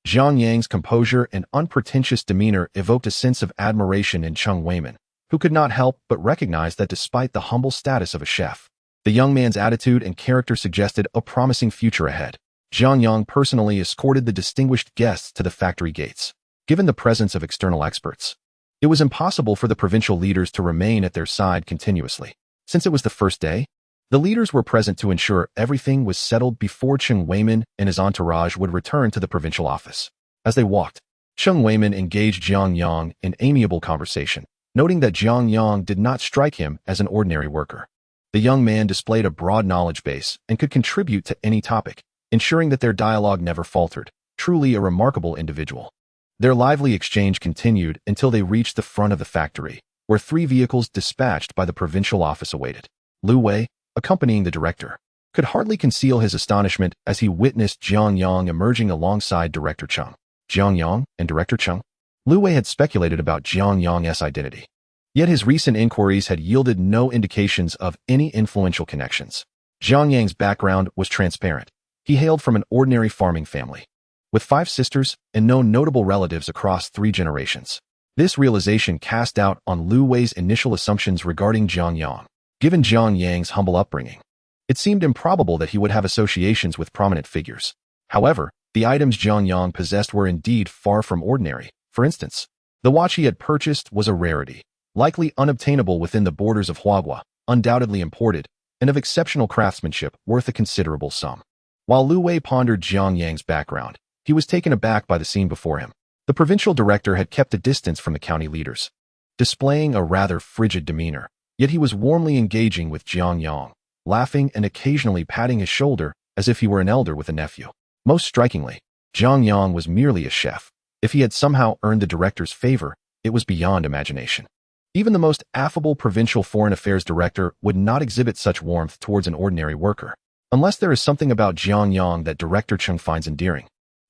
Jiang Yang's composure and unpretentious demeanor evoked a sense of admiration in Cheng Weimin, who could not help but recognize that despite the humble status of a chef, the young man's attitude and character suggested a promising future ahead. Jiang Yang personally escorted the distinguished guests to the factory gates. Given the presence of external experts, it was impossible for the provincial leaders to remain at their side continuously. Since it was the first day, the leaders were present to ensure everything was settled before Cheng Weimin and his entourage would return to the provincial office. As they walked, Cheng Weimin engaged Jiang Yang in amiable conversation, noting that Jiang Yang did not strike him as an ordinary worker. The young man displayed a broad knowledge base and could contribute to any topic, ensuring that their dialogue never faltered. Truly a remarkable individual. Their lively exchange continued until they reached the front of the factory, where 3 vehicles dispatched by the provincial office awaited. Liu Wei, accompanying the director, could hardly conceal his astonishment as he witnessed Jiang Yang emerging alongside Director Cheng. Jiang Yang and Director Cheng? Liu Wei had speculated about Jiang Yang's identity, yet his recent inquiries had yielded no indications of any influential connections. Jiang Yang's background was transparent. He hailed from an ordinary farming family, with 5 sisters and no notable relatives across 3 generations. This realization cast doubt on Liu Wei's initial assumptions regarding Jiang Yang. Given Jiang Yang's humble upbringing, it seemed improbable that he would have associations with prominent figures. However, the items Jiang Yang possessed were indeed far from ordinary. For instance, the watch he had purchased was a rarity, likely unobtainable within the borders of Huagua, undoubtedly imported, and of exceptional craftsmanship worth a considerable sum. While Liu Wei pondered Jiang Yang's background, he was taken aback by the scene before him. The provincial director had kept a distance from the county leaders, displaying a rather frigid demeanor. Yet he was warmly engaging with Jiang Yang, laughing and occasionally patting his shoulder as if he were an elder with a nephew. Most strikingly, Jiang Yang was merely a chef. If he had somehow earned the director's favor, it was beyond imagination. Even the most affable provincial foreign affairs director would not exhibit such warmth towards an ordinary worker, unless there is something about Jiang Yang that Director Cheng finds endearing.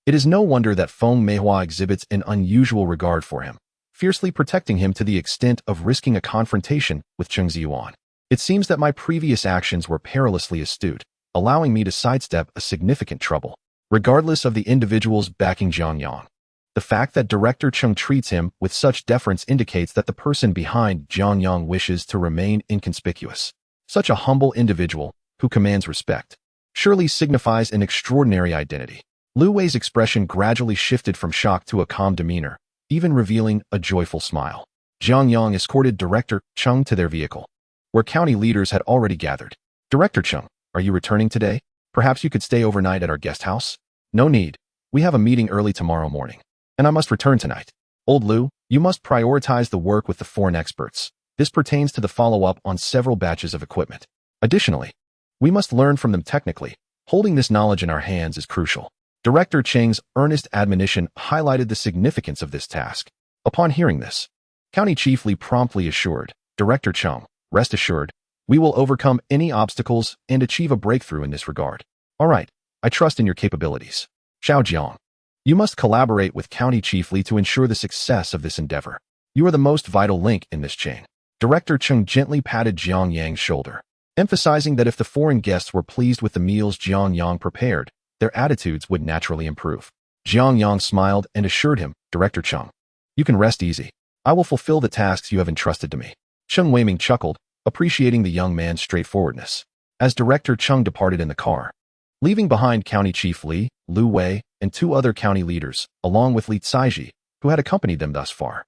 It is no wonder that Feng Meihua exhibits an unusual regard for him, fiercely protecting him to the extent of risking a confrontation with Cheng Ziyuan. It seems that my previous actions were perilously astute, allowing me to sidestep a significant trouble, regardless of the individuals backing Jiang Yang. The fact that Director Cheng treats him with such deference indicates that the person behind Jiang Yang wishes to remain inconspicuous. Such a humble individual, who commands respect, surely signifies an extraordinary identity. Liu Wei's expression gradually shifted from shock to a calm demeanor, even revealing a joyful smile. Jiang Yang escorted Director Cheng to their vehicle, where county leaders had already gathered. Director Cheng, are you returning today? Perhaps you could stay overnight at our guest house? No need. We have a meeting early tomorrow morning, and I must return tonight. Old Liu, you must prioritize the work with the foreign experts. This pertains to the follow-up on several batches of equipment. Additionally, we must learn from them technically. Holding this knowledge in our hands is crucial. Director Cheng's earnest admonition highlighted the significance of this task. Upon hearing this, County Chief Li promptly assured Director Cheng, rest assured, we will overcome any obstacles and achieve a breakthrough in this regard. All right, I trust in your capabilities. Xiao Jiang, you must collaborate with County Chief Li to ensure the success of this endeavor. You are the most vital link in this chain. Director Cheng gently patted Jiang Yang's shoulder, emphasizing that if the foreign guests were pleased with the meals Jiang Yang prepared, their attitudes would naturally improve. Jiang Yang smiled and assured him, Director Cheng, you can rest easy. I will fulfill the tasks you have entrusted to me. Cheng Weiming chuckled, appreciating the young man's straightforwardness. As Director Cheng departed in the car, leaving behind County Chief Li, Liu Wei, and 2 other county leaders, along with Li Caiji, who had accompanied them thus far,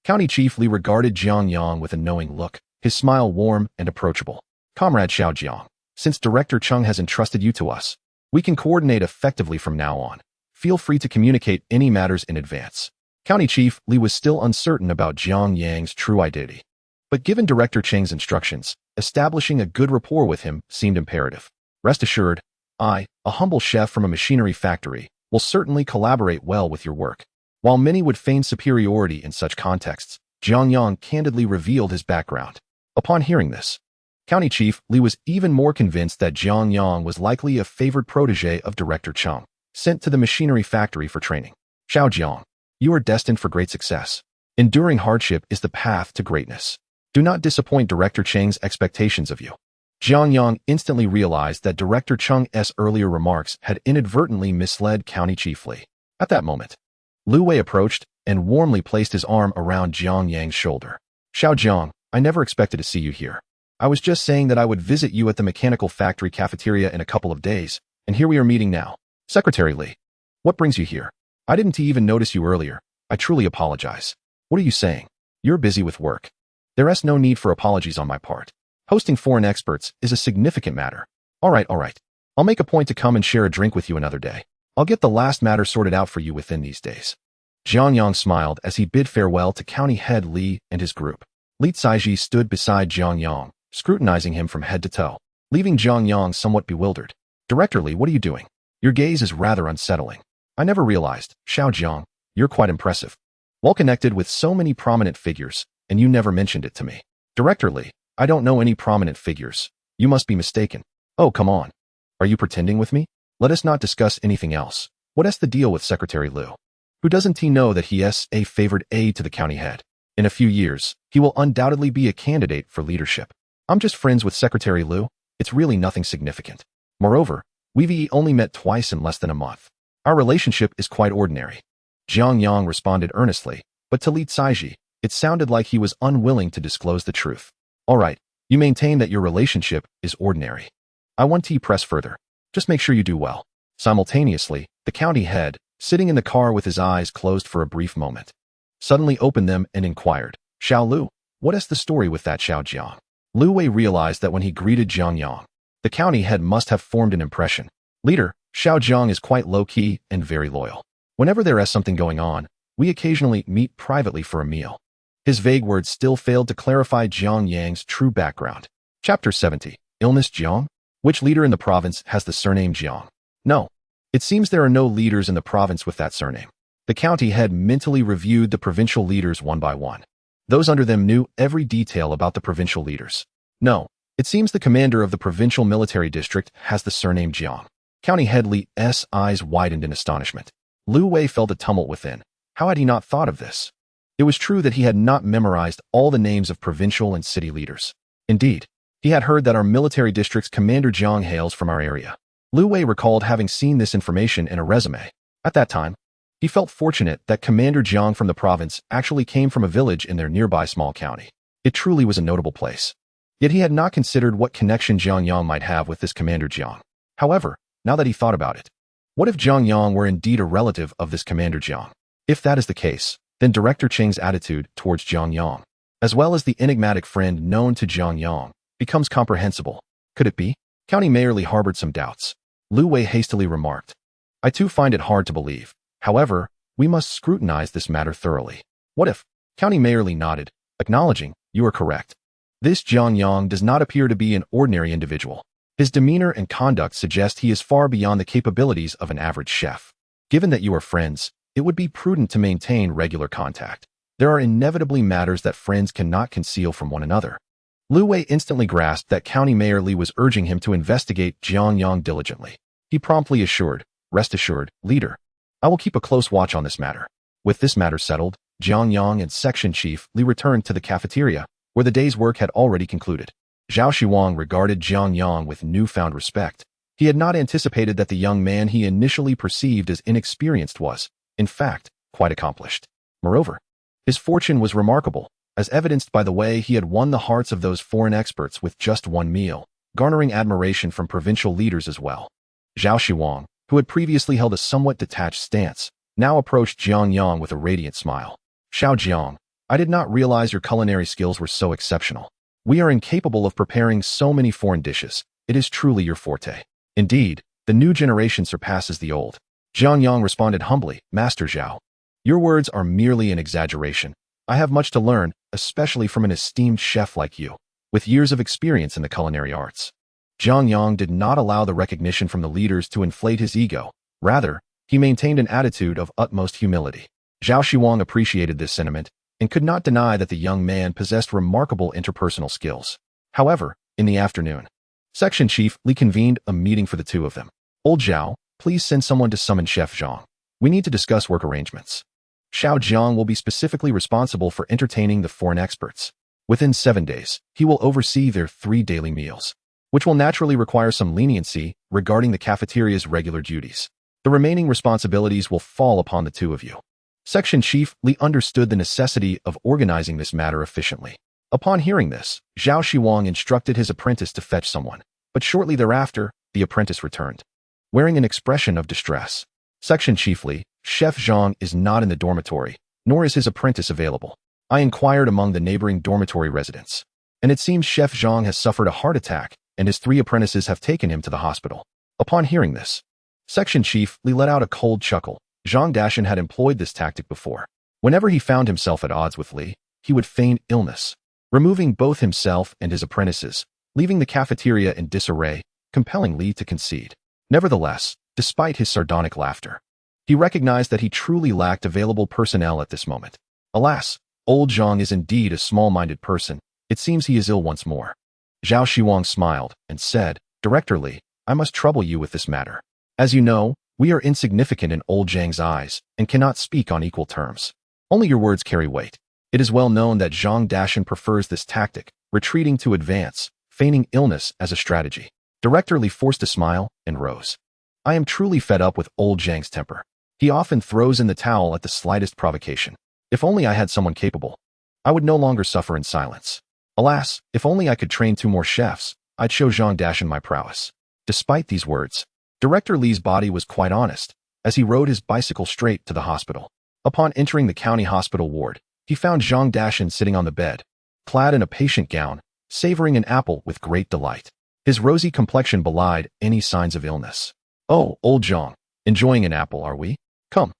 County Chief Li regarded Jiang Yang with a knowing look, his smile warm and approachable. Comrade Xiaojiang, since Director Cheng has entrusted you to us, we can coordinate effectively from now on. Feel free to communicate any matters in advance. County Chief Li was still uncertain about Jiang Yang's true identity. But given Director Cheng's instructions, establishing a good rapport with him seemed imperative. Rest assured, I, a humble chef from a machinery factory, will certainly collaborate well with your work. While many would feign superiority in such contexts, Jiang Yang candidly revealed his background. Upon hearing this, County Chief Li was even more convinced that Jiang Yang was likely a favored protege of Director Cheng, sent to the machinery factory for training. Xiaojiang, you are destined for great success. Enduring hardship is the path to greatness. Do not disappoint Director Cheng's expectations of you. Jiang Yang instantly realized that Director Cheng's earlier remarks had inadvertently misled County Chief Li. At that moment, Liu Wei approached and warmly placed his arm around Jiang Yang's shoulder. Xiaojiang, I never expected to see you here. I was just saying that I would visit you at the mechanical factory cafeteria in a couple of days, and here we are meeting now. Secretary Li, what brings you here? I didn't even notice you earlier. I truly apologize. What are you saying? You're busy with work. There is no need for apologies on my part. Hosting foreign experts is a significant matter. All right. I'll make a point to come and share a drink with you another day. I'll get the last matter sorted out for you within these days. Jiang Yang smiled as he bid farewell to County Head Li and his group. Li Caiji stood beside Jiang Yang, scrutinizing him from head to toe, leaving Jiang Yang somewhat bewildered. Director Li, what are you doing? Your gaze is rather unsettling. I never realized, Xiaojiang, you're quite impressive. Well connected with so many prominent figures, and you never mentioned it to me. Director Li, I don't know any prominent figures. You must be mistaken. Oh, come on. Are you pretending with me? Let us not discuss anything else. What is the deal with Secretary Liu? Who doesn't he know that he is a favored aide to the county head? In a few years, he will undoubtedly be a candidate for leadership. I'm just friends with Secretary Liu. It's really nothing significant. Moreover, we've only met twice in less than a month. Our relationship is quite ordinary. Jiang Yang responded earnestly, but to Li Caiji, it sounded like he was unwilling to disclose the truth. All right, you maintain that your relationship is ordinary. I want to press further. Just make sure you do well. Simultaneously, the county head, sitting in the car with his eyes closed for a brief moment, suddenly opened them and inquired, Xiao Lu, what is the story with that Xiaojiang? Liu Wei realized that when he greeted Jiang Yang, the county head must have formed an impression. Leader, Xiaojiang is quite low-key and very loyal. Whenever there is something going on, we occasionally meet privately for a meal. His vague words still failed to clarify Jiang Yang's true background. Chapter 70. Illness Jiang? Which leader in the province has the surname Jiang? No. It seems there are no leaders in the province with that surname. The county head mentally reviewed the provincial leaders one by one. Those under them knew every detail about the provincial leaders. No. It seems the commander of the provincial military district has the surname Jiang. County head Li's eyes widened in astonishment. Liu Wei felt a tumult within. How had he not thought of this? It was true that he had not memorized all the names of provincial and city leaders. Indeed, he had heard that our military district's Commander Jiang hails from our area. Liu Wei recalled having seen this information in a resume. At that time, he felt fortunate that Commander Jiang from the province actually came from a village in their nearby small county. It truly was a notable place. Yet he had not considered what connection Jiang Yang might have with this Commander Jiang. However, now that he thought about it, what if Jiang Yang were indeed a relative of this Commander Jiang? If that is the case, then Director Cheng's attitude towards Jiang Yang, as well as the enigmatic friend known to Jiang Yang, becomes comprehensible. Could it be? County Mayor Li harbored some doubts. Liu Wei hastily remarked, I too find it hard to believe. However, we must scrutinize this matter thoroughly. What if? County Mayor Li nodded, acknowledging, you are correct. This Jiang Yang does not appear to be an ordinary individual. His demeanor and conduct suggest he is far beyond the capabilities of an average chef. Given that you are friends, it would be prudent to maintain regular contact. There are inevitably matters that friends cannot conceal from one another. Liu Wei instantly grasped that County Mayor Li was urging him to investigate Jiang Yang diligently. He promptly assured, rest assured, leader, I will keep a close watch on this matter. With this matter settled, Jiang Yang and Section Chief Li returned to the cafeteria, where the day's work had already concluded. Zhao Shiwang regarded Jiang Yang with newfound respect. He had not anticipated that the young man he initially perceived as inexperienced was, in fact, quite accomplished. Moreover, his fortune was remarkable, as evidenced by the way he had won the hearts of those foreign experts with just one meal, garnering admiration from provincial leaders as well. Zhao Shiwang, who had previously held a somewhat detached stance, now approached Jiang Yang with a radiant smile. Xiaojiang, I did not realize your culinary skills were so exceptional. We are incapable of preparing so many foreign dishes. It is truly your forte. Indeed, the new generation surpasses the old. Jiang Yang responded humbly, Master Zhao. Your words are merely an exaggeration. I have much to learn, especially from an esteemed chef like you, with years of experience in the culinary arts. Jiang Yang did not allow the recognition from the leaders to inflate his ego. Rather, he maintained an attitude of utmost humility. Zhao Xiaoxiao appreciated this sentiment and could not deny that the young man possessed remarkable interpersonal skills. However, in the afternoon, Section Chief Li convened a meeting for the two of them. Old Zhao, please send someone to summon Chef Zhang. We need to discuss work arrangements. Xiao Jiang will be specifically responsible for entertaining the foreign experts. Within 7 days, he will oversee their 3 daily meals, which will naturally require some leniency regarding the cafeteria's regular duties. The remaining responsibilities will fall upon the two of you. Section Chief Li understood the necessity of organizing this matter efficiently. Upon hearing this, Zhao Xiaoxiao instructed his apprentice to fetch someone, but shortly thereafter, the apprentice returned, wearing an expression of distress. Section Chief Li, Chef Zhang is not in the dormitory, nor is his apprentice available. I inquired among the neighboring dormitory residents, and it seems Chef Zhang has suffered a heart attack, and his 3 apprentices have taken him to the hospital. Upon hearing this, Section Chief Li let out a cold chuckle. Zhang Dashan had employed this tactic before. Whenever he found himself at odds with Li, he would feign illness, removing both himself and his apprentices, leaving the cafeteria in disarray, compelling Li to concede. Nevertheless, despite his sardonic laughter, he recognized that he truly lacked available personnel at this moment. Alas, old Zhang is indeed a small-minded person. It seems he is ill once more. Zhao Xiaoxiao smiled and said, Director Li, I must trouble you with this matter. As you know, we are insignificant in old Zhang's eyes and cannot speak on equal terms. Only your words carry weight. It is well known that Zhang Dashan prefers this tactic, retreating to advance, feigning illness as a strategy. Director Li forced a smile and rose. I am truly fed up with old Zhang's temper. He often throws in the towel at the slightest provocation. If only I had someone capable, I would no longer suffer in silence. Alas, if only I could train 2 more chefs, I'd show Zhang Dashan my prowess. Despite these words, Director Li's body was quite honest, as he rode his bicycle straight to the hospital. Upon entering the county hospital ward, he found Zhang Dashan sitting on the bed, clad in a patient gown, savoring an apple with great delight. His rosy complexion belied any signs of illness. Oh, old Zhang, enjoying an apple, are we? Come.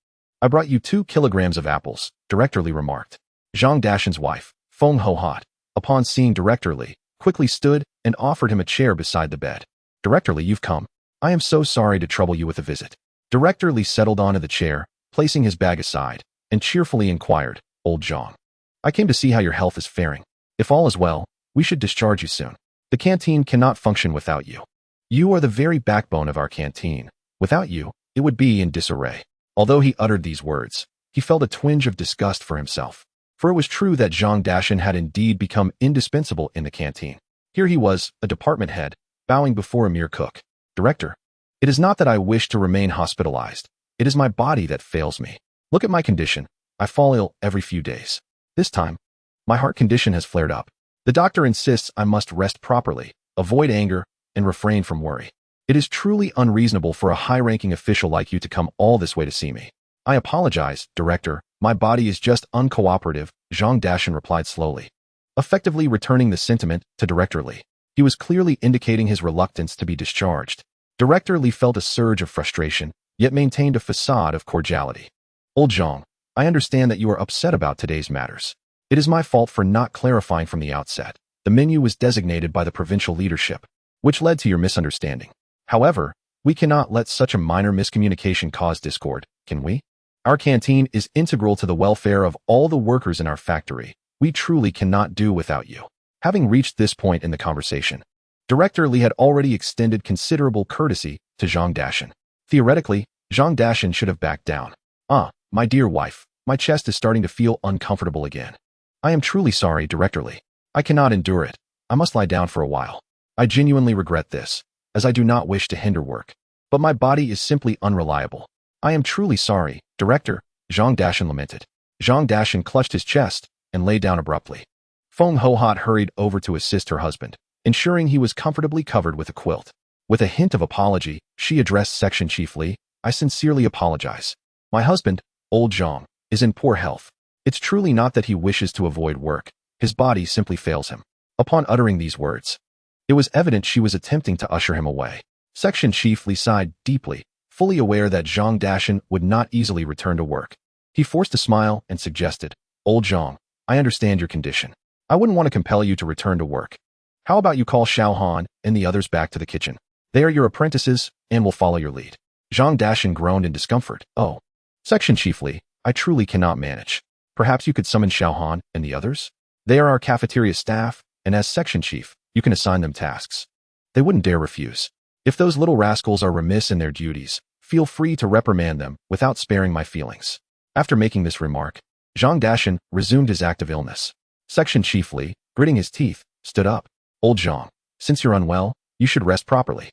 I brought you 2 kilograms of apples, Director Li remarked. Zhang Dashan's wife, Feng Ho-hot, upon seeing Director Li, quickly stood and offered him a chair beside the bed. Director Li, you've come. I am so sorry to trouble you with a visit. Director Li settled onto the chair, placing his bag aside, and cheerfully inquired, Old Zhang, I came to see how your health is faring. If all is well, we should discharge you soon. The canteen cannot function without you. You are the very backbone of our canteen. Without you, it would be in disarray. Although he uttered these words, he felt a twinge of disgust for himself. For it was true that Zhang Dashan had indeed become indispensable in the canteen. Here he was, a department head, bowing before a mere cook. Director, it is not that I wish to remain hospitalized. It is my body that fails me. Look at my condition. I fall ill every few days. This time, my heart condition has flared up. The doctor insists I must rest properly, avoid anger, and refrain from worry. It is truly unreasonable for a high-ranking official like you to come all this way to see me. I apologize, Director. My body is just uncooperative, Zhang Dashan replied slowly, effectively returning the sentiment to Director Li. He was clearly indicating his reluctance to be discharged. Director Li felt a surge of frustration, yet maintained a facade of cordiality. Old Zhang, I understand that you are upset about today's matters. It is my fault for not clarifying from the outset. The menu was designated by the provincial leadership, which led to your misunderstanding. However, we cannot let such a minor miscommunication cause discord, can we? Our canteen is integral to the welfare of all the workers in our factory. We truly cannot do without you. Having reached this point in the conversation, Director Li had already extended considerable courtesy to Zhang Dashan. Theoretically, Zhang Dashan should have backed down. My dear wife, my chest is starting to feel uncomfortable again. I am truly sorry, Director Li. I cannot endure it. I must lie down for a while. I genuinely regret this, as I do not wish to hinder work. But my body is simply unreliable. I am truly sorry, Director, Zhang Dashan lamented. Zhang Dashan clutched his chest and lay down abruptly. Feng Ho-hot hurried over to assist her husband, ensuring he was comfortably covered with a quilt. With a hint of apology, she addressed Section Chief Li. I sincerely apologize. My husband, Old Zhang, is in poor health. It's truly not that he wishes to avoid work. His body simply fails him. Upon uttering these words, it was evident she was attempting to usher him away. Section Chief Li sighed deeply, fully aware that Jiang Dashan would not easily return to work. He forced a smile and suggested, "Old Jiang, I understand your condition. I wouldn't want to compel you to return to work. How about you call Xiao Han and the others back to the kitchen? They are your apprentices and will follow your lead." Jiang Dashan groaned in discomfort. "Oh, Section Chief Li, I truly cannot manage. Perhaps you could summon Xiao Han and the others? They are our cafeteria staff, and as Section Chief, you can assign them tasks. They wouldn't dare refuse. If those little rascals are remiss in their duties, feel free to reprimand them without sparing my feelings." After making this remark, Jiang Dashan resumed his act of illness. Section Chief Li, gritting his teeth, stood up. "Old Jiang, since you're unwell, you should rest properly."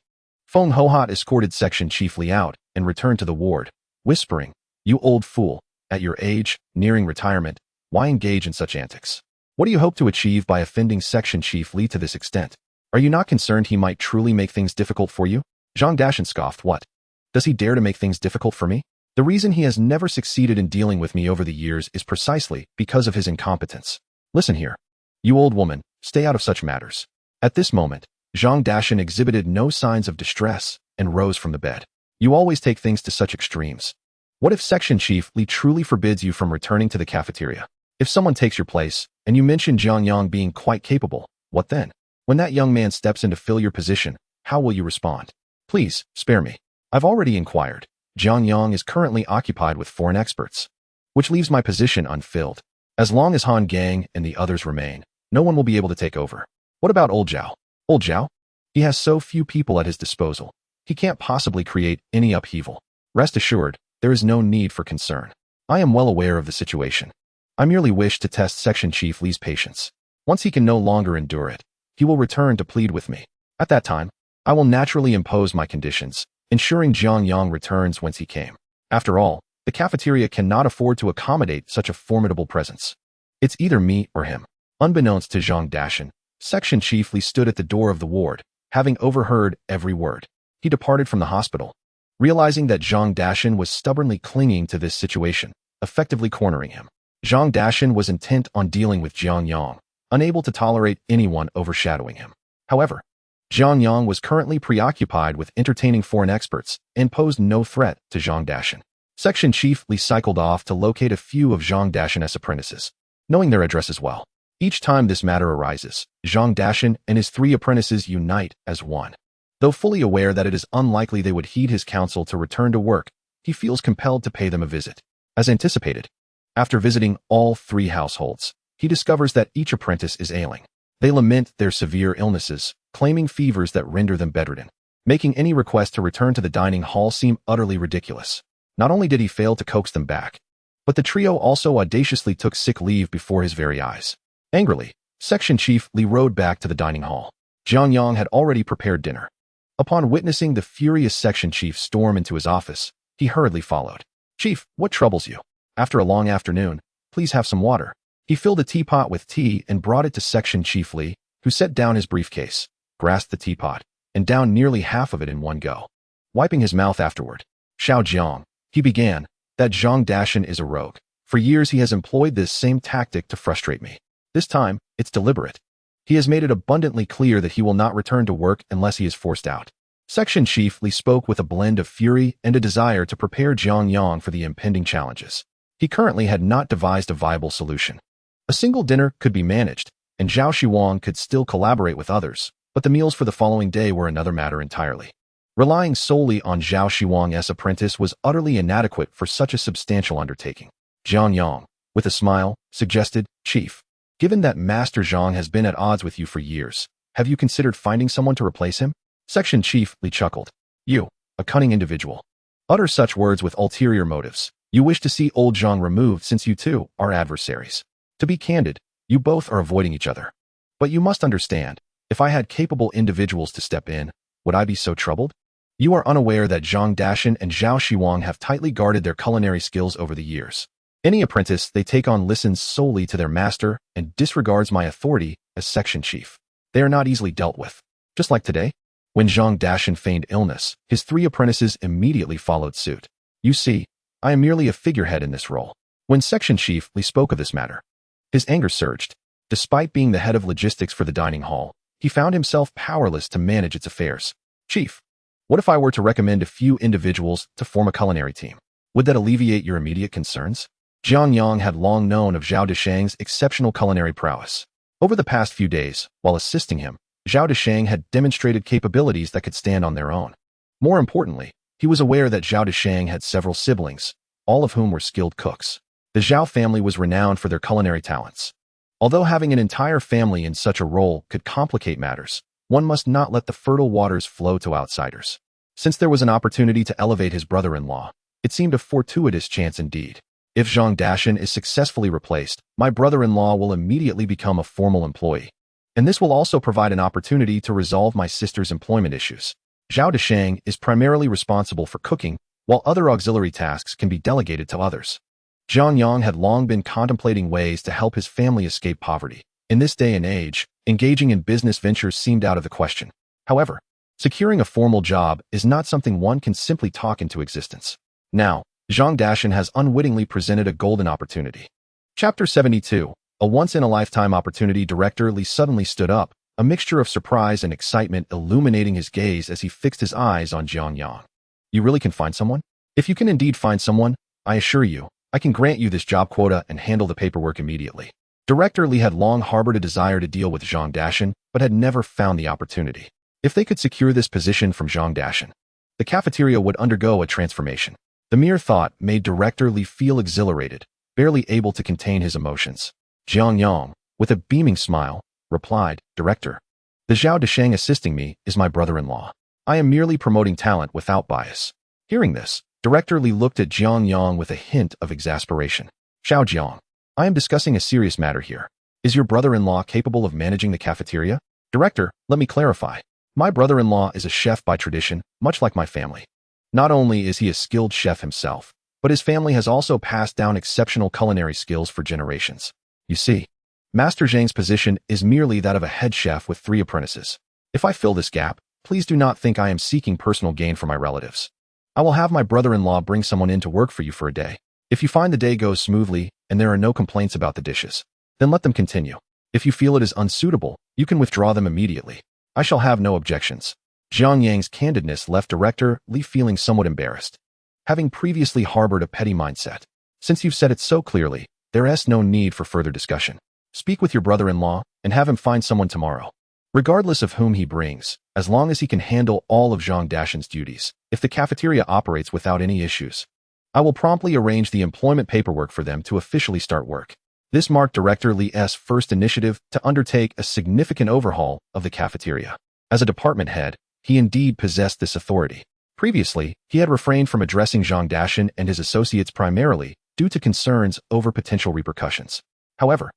Feng Hohot escorted Section Chief Li out and returned to the ward, whispering, "You old fool, at your age, nearing retirement, why engage in such antics? What do you hope to achieve by offending Section Chief Li to this extent? Are you not concerned he might truly make things difficult for you?" Jiang Dashan scoffed. "What? Does he dare to make things difficult for me? The reason he has never succeeded in dealing with me over the years is precisely because of his incompetence. Listen here. You old woman, stay out of such matters." At this moment, Jiang Dashan exhibited no signs of distress and rose from the bed. "You always take things to such extremes. What if Section Chief Li truly forbids you from returning to the cafeteria? If someone takes your place, and you mention Jiang Yang being quite capable, what then? When that young man steps in to fill your position, how will you respond? Please, spare me. I've already inquired. Jiang Yang is currently occupied with foreign experts, which leaves my position unfilled. As long as Han Gang and the others remain, no one will be able to take over. What about Old Zhao? Old Zhao? He has so few people at his disposal. He can't possibly create any upheaval. Rest assured, there is no need for concern. I am well aware of the situation. I merely wish to test Section Chief Li's patience. Once he can no longer endure it, he will return to plead with me. At that time, I will naturally impose my conditions, ensuring Jiang Yang returns whence he came. After all, the cafeteria cannot afford to accommodate such a formidable presence. It's either me or him." Unbeknownst to Jiang Dashan, Section Chief Li stood at the door of the ward, having overheard every word. He departed from the hospital, realizing that Jiang Dashan was stubbornly clinging to this situation, effectively cornering him. Jiang Dashan was intent on dealing with Jiang Yang, unable to tolerate anyone overshadowing him. However, Jiang Yang was currently preoccupied with entertaining foreign experts and posed no threat to Jiang Dashan. Section Chief Li cycled off to locate a few of Jiang Dashan's apprentices, knowing their addresses well. Each time this matter arises, Jiang Dashan and his 3 apprentices unite as one. Though fully aware that it is unlikely they would heed his counsel to return to work, he feels compelled to pay them a visit. As anticipated, after visiting all 3 households, he discovers that each apprentice is ailing. They lament their severe illnesses, claiming fevers that render them bedridden, making any request to return to the dining hall seem utterly ridiculous. Not only did he fail to coax them back, but the trio also audaciously took sick leave before his very eyes. Angrily, Section Chief Li rode back to the dining hall. Jiang Yang had already prepared dinner. Upon witnessing the furious Section Chief storm into his office, he hurriedly followed. "Chief, what troubles you? After a long afternoon, please have some water." He filled a teapot with tea and brought it to Section Chief Li, who set down his briefcase, grasped the teapot, and downed nearly half of it in one go. Wiping his mouth afterward, "Xiao Jiang," he began, "that Jiang Dashan is a rogue. For years he has employed this same tactic to frustrate me. This time, it's deliberate. He has made it abundantly clear that he will not return to work unless he is forced out." Section Chief Li spoke with a blend of fury and a desire to prepare Jiang Yang for the impending challenges. He currently had not devised a viable solution. A single dinner could be managed, and Zhao Xiwang could still collaborate with others, but the meals for the following day were another matter entirely. Relying solely on Zhao Xiwang's apprentice was utterly inadequate for such a substantial undertaking. Jiang Yang, with a smile, suggested, "Chief, given that Master Zhang has been at odds with you for years, have you considered finding someone to replace him?" Section Chief Li chuckled. "You, a cunning individual, utter such words with ulterior motives. You wish to see old Zhang removed since you two are adversaries. To be candid, you both are avoiding each other. But you must understand, if I had capable individuals to step in, would I be so troubled? You are unaware that Jiang Dashan and Zhao Xiwang have tightly guarded their culinary skills over the years. Any apprentice they take on listens solely to their master and disregards my authority as section chief. They are not easily dealt with. Just like today, when Jiang Dashan feigned illness, his 3 apprentices immediately followed suit. You see, I am merely a figurehead in this role. When section chief Li spoke of this matter, his anger surged. Despite being the head of logistics for the dining hall, he found himself powerless to manage its affairs. Chief, what if I were to recommend a few individuals to form a culinary team? Would that alleviate your immediate concerns? Jiang Yang had long known of Zhao Desheng's exceptional culinary prowess. Over the past few days, while assisting him, Zhao Desheng had demonstrated capabilities that could stand on their own. More importantly, he was aware that Zhao Desheng had several siblings, all of whom were skilled cooks. The Zhao family was renowned for their culinary talents. Although having an entire family in such a role could complicate matters, one must not let the fertile waters flow to outsiders. Since there was an opportunity to elevate his brother-in-law, it seemed a fortuitous chance indeed. If Zhang Dashan is successfully replaced, my brother-in-law will immediately become a formal employee. And this will also provide an opportunity to resolve my sister's employment issues. Zhao Desheng is primarily responsible for cooking, while other auxiliary tasks can be delegated to others. Jiang Yang had long been contemplating ways to help his family escape poverty. In this day and age, engaging in business ventures seemed out of the question. However, securing a formal job is not something one can simply talk into existence. Now, Zhang Dashan has unwittingly presented a golden opportunity. Chapter 72, a once-in-a-lifetime opportunity. Director Li suddenly stood up, a mixture of surprise and excitement illuminating his gaze as he fixed his eyes on Jiang Yang. You really can find someone? If you can indeed find someone, I assure you, I can grant you this job quota and handle the paperwork immediately. Director Li had long harbored a desire to deal with Zhang Dashan, but had never found the opportunity. If they could secure this position from Zhang Dashan, the cafeteria would undergo a transformation. The mere thought made Director Li feel exhilarated, barely able to contain his emotions. Jiang Yang, with a beaming smile, replied, Director, the Zhao Desheng assisting me is my brother-in-law. I am merely promoting talent without bias. Hearing this, Director Li looked at Jiang Yang with a hint of exasperation. Xiao Jiang, I am discussing a serious matter here. Is your brother-in-law capable of managing the cafeteria? Director, let me clarify. My brother-in-law is a chef by tradition, much like my family. Not only is he a skilled chef himself, but his family has also passed down exceptional culinary skills for generations. You see, Master Zhang's position is merely that of a head chef with 3 apprentices. If I fill this gap, please do not think I am seeking personal gain for my relatives. I will have my brother-in-law bring someone in to work for you for a day. If you find the day goes smoothly and there are no complaints about the dishes, then let them continue. If you feel it is unsuitable, you can withdraw them immediately. I shall have no objections. Jiang Yang's candidness left Director Li feeling somewhat embarrassed. Having previously harbored a petty mindset, since you've said it so clearly, there is no need for further discussion. Speak with your brother-in-law and have him find someone tomorrow. Regardless of whom he brings, as long as he can handle all of Zhang Dashan's duties, if the cafeteria operates without any issues, I will promptly arrange the employment paperwork for them to officially start work. This marked Director Li's first initiative to undertake a significant overhaul of the cafeteria. As a department head, he indeed possessed this authority. Previously, he had refrained from addressing Zhang Dashan and his associates primarily due to concerns over potential repercussions. However,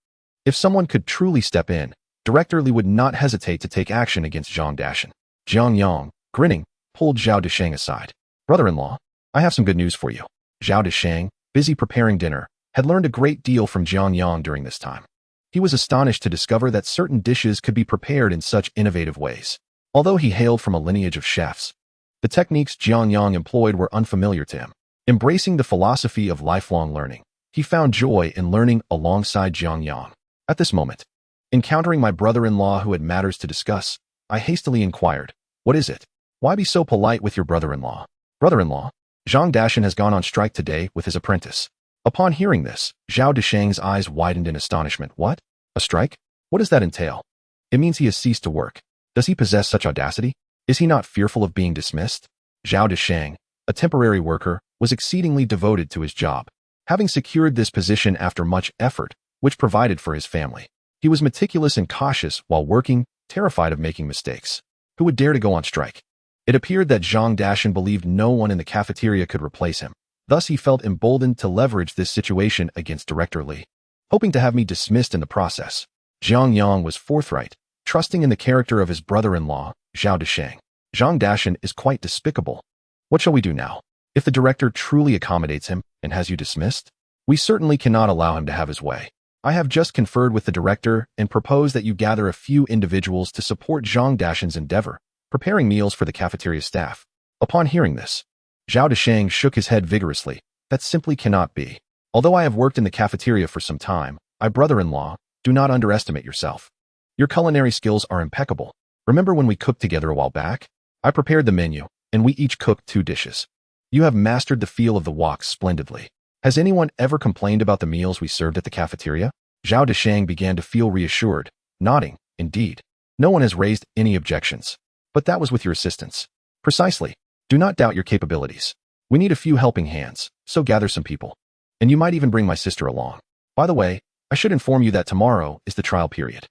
if someone could truly step in, Director Li would not hesitate to take action against Zhang Dashan. Jiang Yang, grinning, pulled Zhao Desheng aside. Brother-in-law, I have some good news for you. Zhao Desheng, busy preparing dinner, had learned a great deal from Jiang Yang during this time. He was astonished to discover that certain dishes could be prepared in such innovative ways. Although he hailed from a lineage of chefs, the techniques Jiang Yang employed were unfamiliar to him. Embracing the philosophy of lifelong learning, he found joy in learning alongside Jiang Yang. At this moment, encountering my brother-in-law who had matters to discuss, I hastily inquired, what is it? Why be so polite with your brother-in-law? Brother-in-law, Zhang Dashan has gone on strike today with his apprentice. Upon hearing this, Zhao Desheng's eyes widened in astonishment. What? A strike? What does that entail? It means he has ceased to work. Does he possess such audacity? Is he not fearful of being dismissed? Zhao Desheng, a temporary worker, was exceedingly devoted to his job. Having secured this position after much effort, which provided for his family, he was meticulous and cautious while working, terrified of making mistakes. Who would dare to go on strike? It appeared that Zhang Dashan believed no one in the cafeteria could replace him. Thus he felt emboldened to leverage this situation against Director Li, hoping to have me dismissed in the process. Jiang Yang was forthright, trusting in the character of his brother-in-law, Zhao Desheng. Zhang Dashan is quite despicable. What shall we do now? If the director truly accommodates him and has you dismissed, we certainly cannot allow him to have his way. I have just conferred with the director and propose that you gather a few individuals to support Zhang Dashan's endeavor, preparing meals for the cafeteria staff. Upon hearing this, Zhao Desheng shook his head vigorously. That simply cannot be. Although I have worked in the cafeteria for some time, my brother-in-law, do not underestimate yourself. Your culinary skills are impeccable. Remember when we cooked together a while back? I prepared the menu, and we each cooked 2 dishes. You have mastered the feel of the wok splendidly. Has anyone ever complained about the meals we served at the cafeteria? Zhao Deshang began to feel reassured, nodding, indeed. No one has raised any objections. But that was with your assistance. Precisely. Do not doubt your capabilities. We need a few helping hands, so gather some people. And you might even bring my sister along. By the way, I should inform you that tomorrow is the trial period.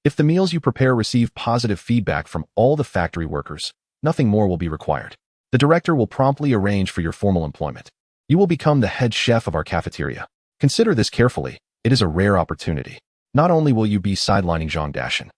If the meals you prepare receive positive feedback from all the factory workers, nothing more will be required. The director will promptly arrange for your formal employment. You will become the head chef of our cafeteria. Consider this carefully. It is a rare opportunity. Not only will you be sidelining Zhang Dashan,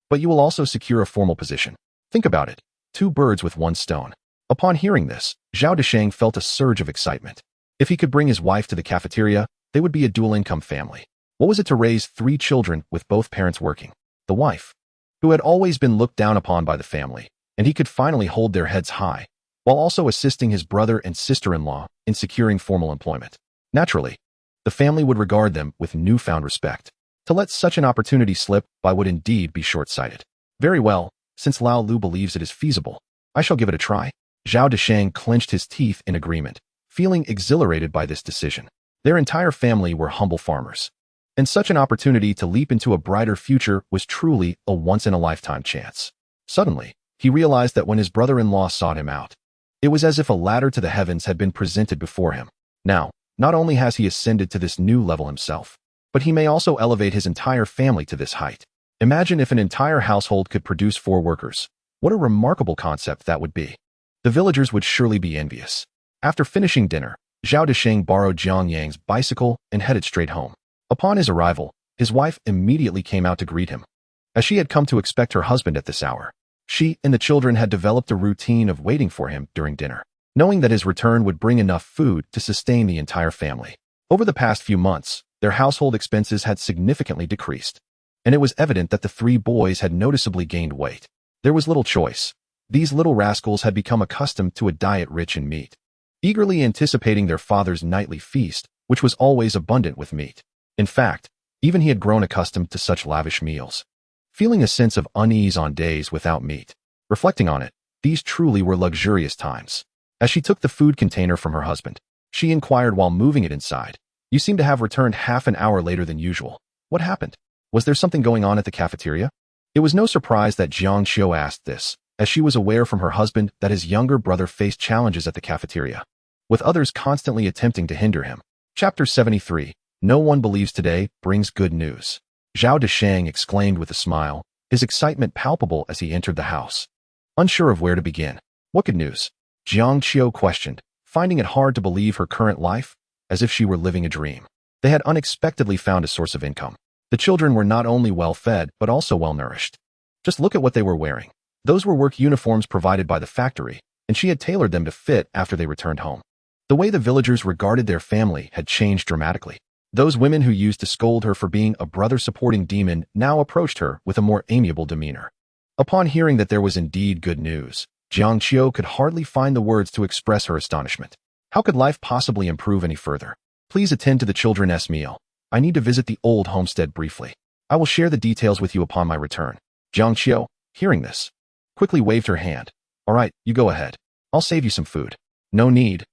but you will also secure a formal position. Think about it. 2 birds with 1 stone. Upon hearing this, Zhao Deshang felt a surge of excitement. If he could bring his wife to the cafeteria, they would be a dual-income family. What was it to raise 3 children with both parents working? The wife, who had always been looked down upon by the family, and he could finally hold their heads high, while also assisting his brother and sister-in-law in securing formal employment. Naturally, the family would regard them with newfound respect. To let such an opportunity slip by would indeed be short-sighted. Very well, since Lao Lu believes it is feasible, I shall give it a try. Zhao Deshang clenched his teeth in agreement, feeling exhilarated by this decision. Their entire family were humble farmers, and such an opportunity to leap into a brighter future was truly a once-in-a-lifetime chance. Suddenly, he realized that when his brother-in-law sought him out, it was as if a ladder to the heavens had been presented before him. Now, not only has he ascended to this new level himself, but he may also elevate his entire family to this height. Imagine if an entire household could produce 4 workers. What a remarkable concept that would be. The villagers would surely be envious. After finishing dinner, Zhao Deshang borrowed Jiang Yang's bicycle and headed straight home. Upon his arrival, his wife immediately came out to greet him. As she had come to expect her husband at this hour, she and the children had developed a routine of waiting for him during dinner, knowing that his return would bring enough food to sustain the entire family. Over the past few months, their household expenses had significantly decreased, and it was evident that the 3 boys had noticeably gained weight. There was little choice. These little rascals had become accustomed to a diet rich in meat, eagerly anticipating their father's nightly feast, which was always abundant with meat. In fact, even he had grown accustomed to such lavish meals, feeling a sense of unease on days without meat. Reflecting on it, these truly were luxurious times. As she took the food container from her husband, she inquired while moving it inside, "You seem to have returned half an hour later than usual. What happened? Was there something going on at the cafeteria?" It was no surprise that Jiang Xiao asked this, as she was aware from her husband that his younger brother faced challenges at the cafeteria, with others constantly attempting to hinder him. Chapter 73. No one believes today brings good news. Zhao Deshang exclaimed with a smile, his excitement palpable as he entered the house. Unsure of where to begin. What good news? Jiang Xiao questioned, finding it hard to believe her current life, as if she were living a dream. They had unexpectedly found a source of income. The children were not only well-fed, but also well-nourished. Just look at what they were wearing. Those were work uniforms provided by the factory, and she had tailored them to fit after they returned home. The way the villagers regarded their family had changed dramatically. Those women who used to scold her for being a brother-supporting demon now approached her with a more amiable demeanor. Upon hearing that there was indeed good news, Jiang Xiao could hardly find the words to express her astonishment. How could life possibly improve any further? Please attend to the children's meal. I need to visit the old homestead briefly. I will share the details with you upon my return. Jiang Xiao, hearing this, quickly waved her hand. All right, you go ahead. I'll save you some food. No need.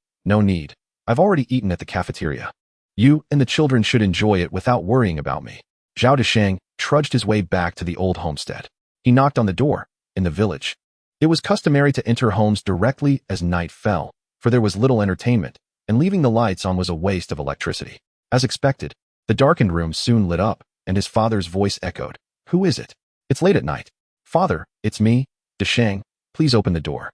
I've already eaten at the cafeteria. You and the children should enjoy it without worrying about me. Zhao Deshang trudged his way back to the old homestead. He knocked on the door. In the village, it was customary to enter homes directly as night fell, for there was little entertainment, and leaving the lights on was a waste of electricity. As expected, the darkened room soon lit up, and his father's voice echoed. Who is it? It's late at night. Father, it's me, Deshang. Please open the door.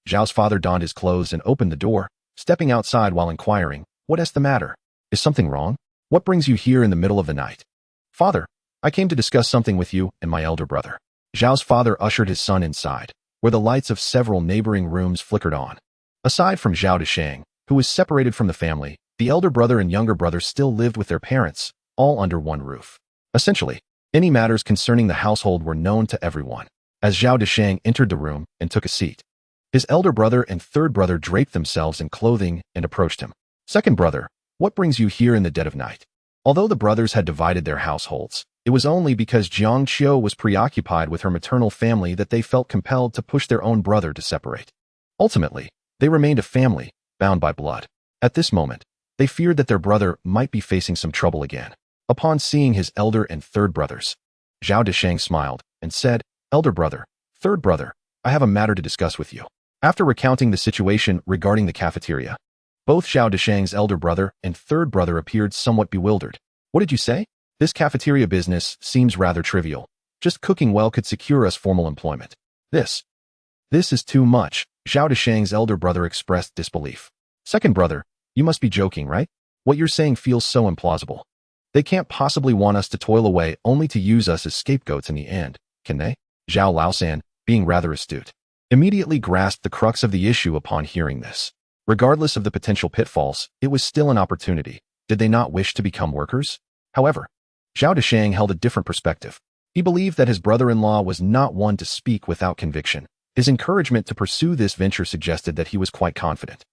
Zhao's father donned his clothes and opened the door, stepping outside while inquiring, what is the matter? Is something wrong? What brings you here in the middle of the night? Father, I came to discuss something with you and my elder brother. Zhao's father ushered his son inside, where the lights of several neighboring rooms flickered on. Aside from Zhao Deshang, who was separated from the family, the elder brother and younger brother still lived with their parents, all under one roof. Essentially, any matters concerning the household were known to everyone. As Zhao Deshang entered the room and took a seat, his elder brother and third brother draped themselves in clothing and approached him. Second brother, What brings you here in the dead of night? Although the brothers had divided their households, it was only because Jiang Xiao was preoccupied with her maternal family that they felt compelled to push their own brother to separate. Ultimately, they remained a family, bound by blood. At this moment, they feared that their brother might be facing some trouble again. Upon seeing his elder and third brothers, Zhao Deshang smiled and said, "Elder brother, third brother, I have a matter to discuss with you." After recounting the situation regarding the cafeteria, both Zhao Deshang's elder brother and third brother appeared somewhat bewildered. "What did you say? This cafeteria business seems rather trivial. Just cooking well could secure us formal employment. This is too much." Zhao Deshang's elder brother expressed disbelief. "Second brother, you must be joking, right? What you're saying feels so implausible. They can't possibly want us to toil away only to use us as scapegoats in the end, can they?" Zhao Laosan, being rather astute, immediately grasped the crux of the issue upon hearing this. Regardless of the potential pitfalls, it was still an opportunity. Did they not wish to become workers? However, Zhao Deshang held a different perspective. He believed that his brother-in-law was not one to speak without conviction. His encouragement to pursue this venture suggested that he was quite confident.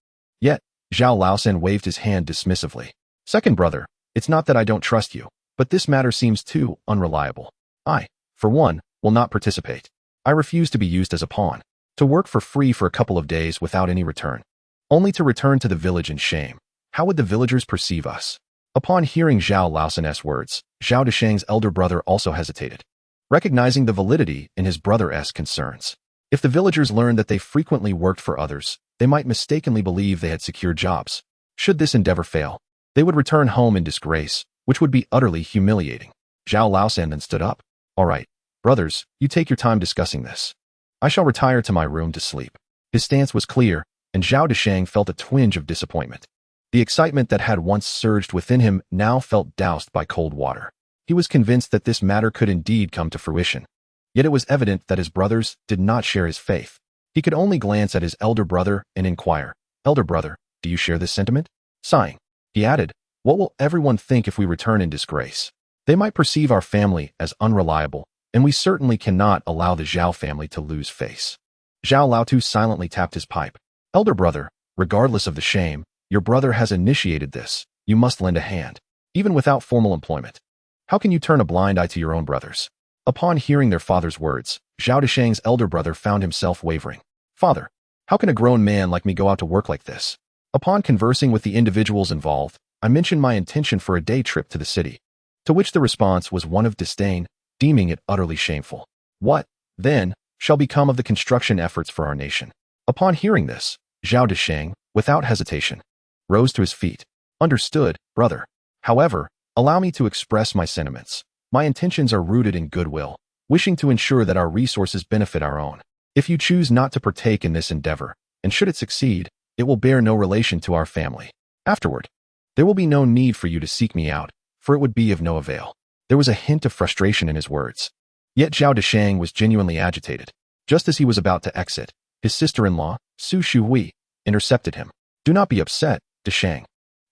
Yet, Zhao Laosan waved his hand dismissively. "Second brother, it's not that I don't trust you, but this matter seems too unreliable. I, for one, will not participate. I refuse to be used as a pawn, to work for free for a couple of days without any return, only to return to the village in shame. How would the villagers perceive us?" Upon hearing Zhao Laosan's words, Zhao Deshang's elder brother also hesitated, recognizing the validity in his brother's concerns. If the villagers learned that they frequently worked for others, they might mistakenly believe they had secured jobs. Should this endeavor fail, they would return home in disgrace, which would be utterly humiliating. Zhao Laosan then stood up. "All right, brothers, you take your time discussing this. I shall retire to my room to sleep." His stance was clear, and Zhao Deshang felt a twinge of disappointment. The excitement that had once surged within him now felt doused by cold water. He was convinced that this matter could indeed come to fruition. Yet it was evident that his brothers did not share his faith. He could only glance at his elder brother and inquire, "Elder brother, do you share this sentiment?" Sighing, he added, "What will everyone think if we return in disgrace? They might perceive our family as unreliable, and we certainly cannot allow the Zhao family to lose face." Zhao Laotu silently tapped his pipe. "Elder brother, regardless of the shame, your brother has initiated this. You must lend a hand, even without formal employment. How can you turn a blind eye to your own brothers?" Upon hearing their father's words, Zhao Deshang's elder brother found himself wavering. "Father, how can a grown man like me go out to work like this?" Upon conversing with the individuals involved, I mentioned my intention for a day trip to the city, to which the response was one of disdain, deeming it utterly shameful. "What, then, shall become of the construction efforts for our nation?" Upon hearing this, Zhao Deshang, without hesitation, rose to his feet. "Understood, brother. However, allow me to express my sentiments. My intentions are rooted in goodwill, wishing to ensure that our resources benefit our own. If you choose not to partake in this endeavor, and should it succeed, it will bear no relation to our family. Afterward, there will be no need for you to seek me out, for it would be of no avail." There was a hint of frustration in his words. Yet Zhao Deshang was genuinely agitated. Just as he was about to exit, his sister-in-law, Su Shuhui, intercepted him. "Do not be upset, Deshang.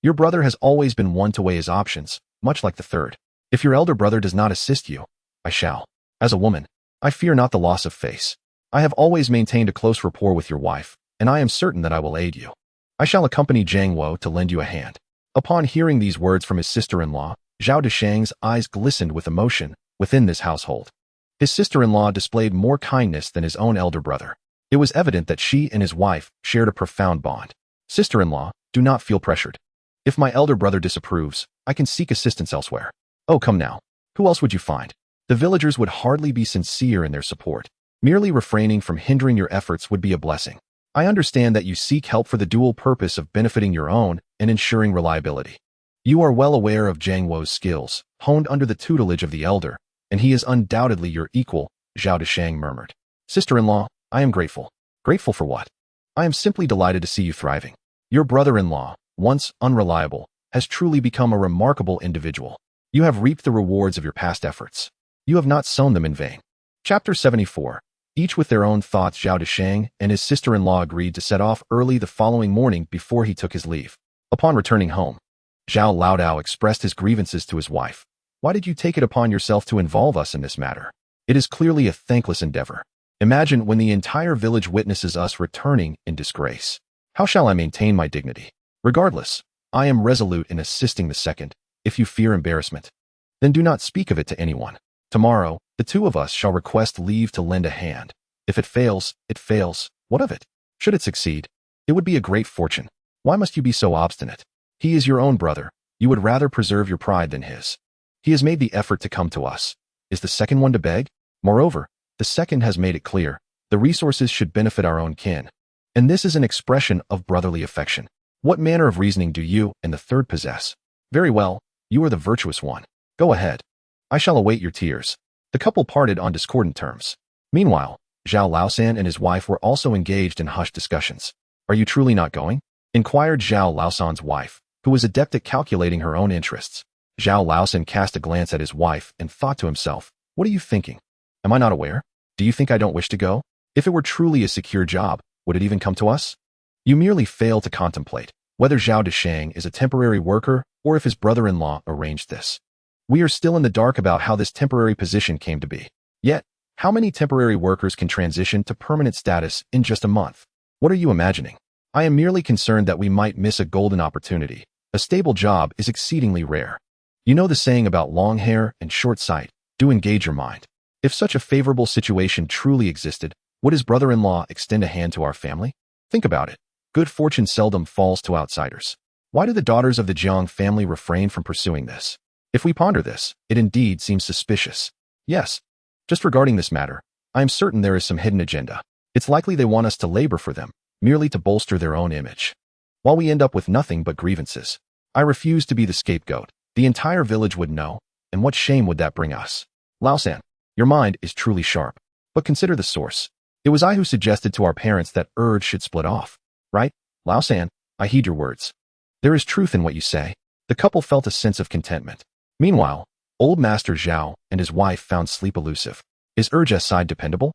Your brother has always been one to weigh his options, much like the third. If your elder brother does not assist you, I shall. As a woman, I fear not the loss of face. I have always maintained a close rapport with your wife, and I am certain that I will aid you. I shall accompany Jiang Wo to lend you a hand." Upon hearing these words from his sister-in-law, Zhao Deshang's eyes glistened with emotion within this household. His sister-in-law displayed more kindness than his own elder brother. It was evident that she and his wife shared a profound bond. "Sister-in-law, do not feel pressured. If my elder brother disapproves, I can seek assistance elsewhere." "Oh, come now. Who else would you find?" The villagers would hardly be sincere in their support. Merely refraining from hindering your efforts would be a blessing. I understand that you seek help for the dual purpose of benefiting your own and ensuring reliability. You are well aware of Jiang Wo's skills, honed under the tutelage of the elder, and he is undoubtedly your equal, Zhao Deshang murmured. "Sister-in-law, I am grateful." "Grateful for what?" "I am simply delighted to see you thriving. Your brother-in-law, once unreliable, has truly become a remarkable individual. You have reaped the rewards of your past efforts. You have not sown them in vain." Chapter 74. Each with their own thoughts, Zhao Deshang and his sister-in-law agreed to set off early the following morning before he took his leave. Upon returning home, Zhao Laodao expressed his grievances to his wife. "Why did you take it upon yourself to involve us in this matter? It is clearly a thankless endeavor. Imagine when the entire village witnesses us returning in disgrace. How shall I maintain my dignity? Regardless, I am resolute in assisting the second. If you fear embarrassment, then do not speak of it to anyone. Tomorrow, the two of us shall request leave to lend a hand. If it fails, it fails. What of it? Should it succeed, it would be a great fortune. Why must you be so obstinate? He is your own brother. You would rather preserve your pride than his. He has made the effort to come to us. Is the second one to beg? Moreover, the second has made it clear the resources should benefit our own kin. And this is an expression of brotherly affection. What manner of reasoning do you and the third possess? Very well, you are the virtuous one. Go ahead. I shall await your tears. The couple parted on discordant terms. Meanwhile, Zhao Laosan and his wife were also engaged in hushed discussions. Are you truly not going? Inquired Zhao Laosan's wife, who was adept at calculating her own interests. Zhao Laosan cast a glance at his wife and thought to himself, what are you thinking? Am I not aware? Do you think I don't wish to go? If it were truly a secure job, would it even come to us? You merely fail to contemplate whether Zhao Deshang is a temporary worker or if his brother-in-law arranged this. We are still in the dark about how this temporary position came to be. Yet, how many temporary workers can transition to permanent status in just a month? What are you imagining? I am merely concerned that we might miss a golden opportunity. A stable job is exceedingly rare. You know the saying about long hair and short sight. Do engage your mind. If such a favorable situation truly existed, would his brother-in-law extend a hand to our family? Think about it. Good fortune seldom falls to outsiders. Why do the daughters of the Jiang family refrain from pursuing this? If we ponder this, it indeed seems suspicious. Yes, just regarding this matter, I am certain there is some hidden agenda. It's likely they want us to labor for them, merely to bolster their own image. While we end up with nothing but grievances. I refuse to be the scapegoat. The entire village would know, and what shame would that bring us? Laosan, your mind is truly sharp. But consider the source. It was I who suggested to our parents that urge should split off. Right? Laosan, I heed your words. There is truth in what you say. The couple felt a sense of contentment. Meanwhile, old Master Zhao and his wife found sleep elusive. Is Urge's side dependable?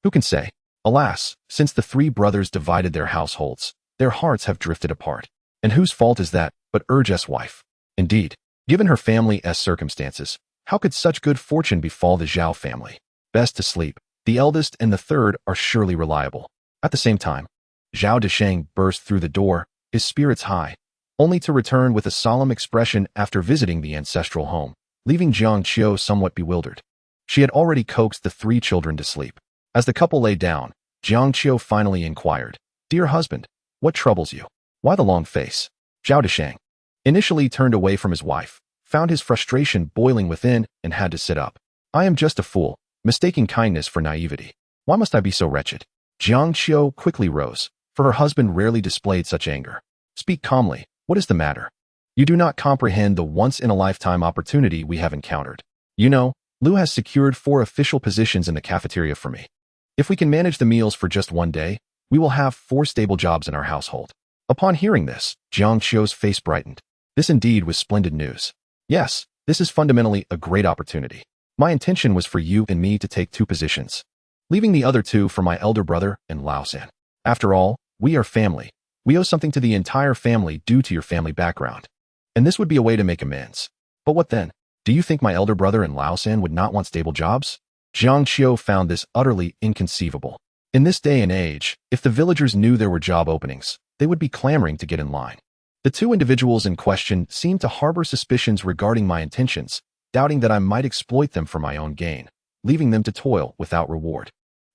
Who can say? Alas, since the three brothers divided their households, their hearts have drifted apart. And whose fault is that but Urge's wife? Indeed, given her family's circumstances, how could such good fortune befall the Zhao family? Best to sleep. The eldest and the third are surely reliable. At the same time, Zhao Deshang burst through the door, his spirits high, only to return with a solemn expression after visiting the ancestral home, leaving Jiang Xiao somewhat bewildered. She had already coaxed the three children to sleep. As the couple lay down, Jiang Xiao finally inquired, Dear husband, what troubles you? Why the long face? Zhao Deshang initially turned away from his wife, found his frustration boiling within, and had to sit up. I am just a fool, mistaking kindness for naivety. Why must I be so wretched? Jiang Xiao quickly rose, for her husband rarely displayed such anger. Speak calmly. What is the matter? You do not comprehend the once-in-a-lifetime opportunity we have encountered. You know, Liu has secured 4 official positions in the cafeteria for me. If we can manage the meals for just one day, we will have 4 stable jobs in our household. Upon hearing this, Jiang Xiao's face brightened. This indeed was splendid news. Yes, this is fundamentally a great opportunity. My intention was for you and me to take 2 positions, leaving the other 2 for my elder brother and Laosan. After all, we are family. We owe something to the entire family due to your family background. And this would be a way to make amends. But what then? Do you think my elder brother and Laosan would not want stable jobs? Jiang Xiao found this utterly inconceivable. In this day and age, if the villagers knew there were job openings, they would be clamoring to get in line. The 2 individuals in question seemed to harbor suspicions regarding my intentions, doubting that I might exploit them for my own gain, leaving them to toil without reward.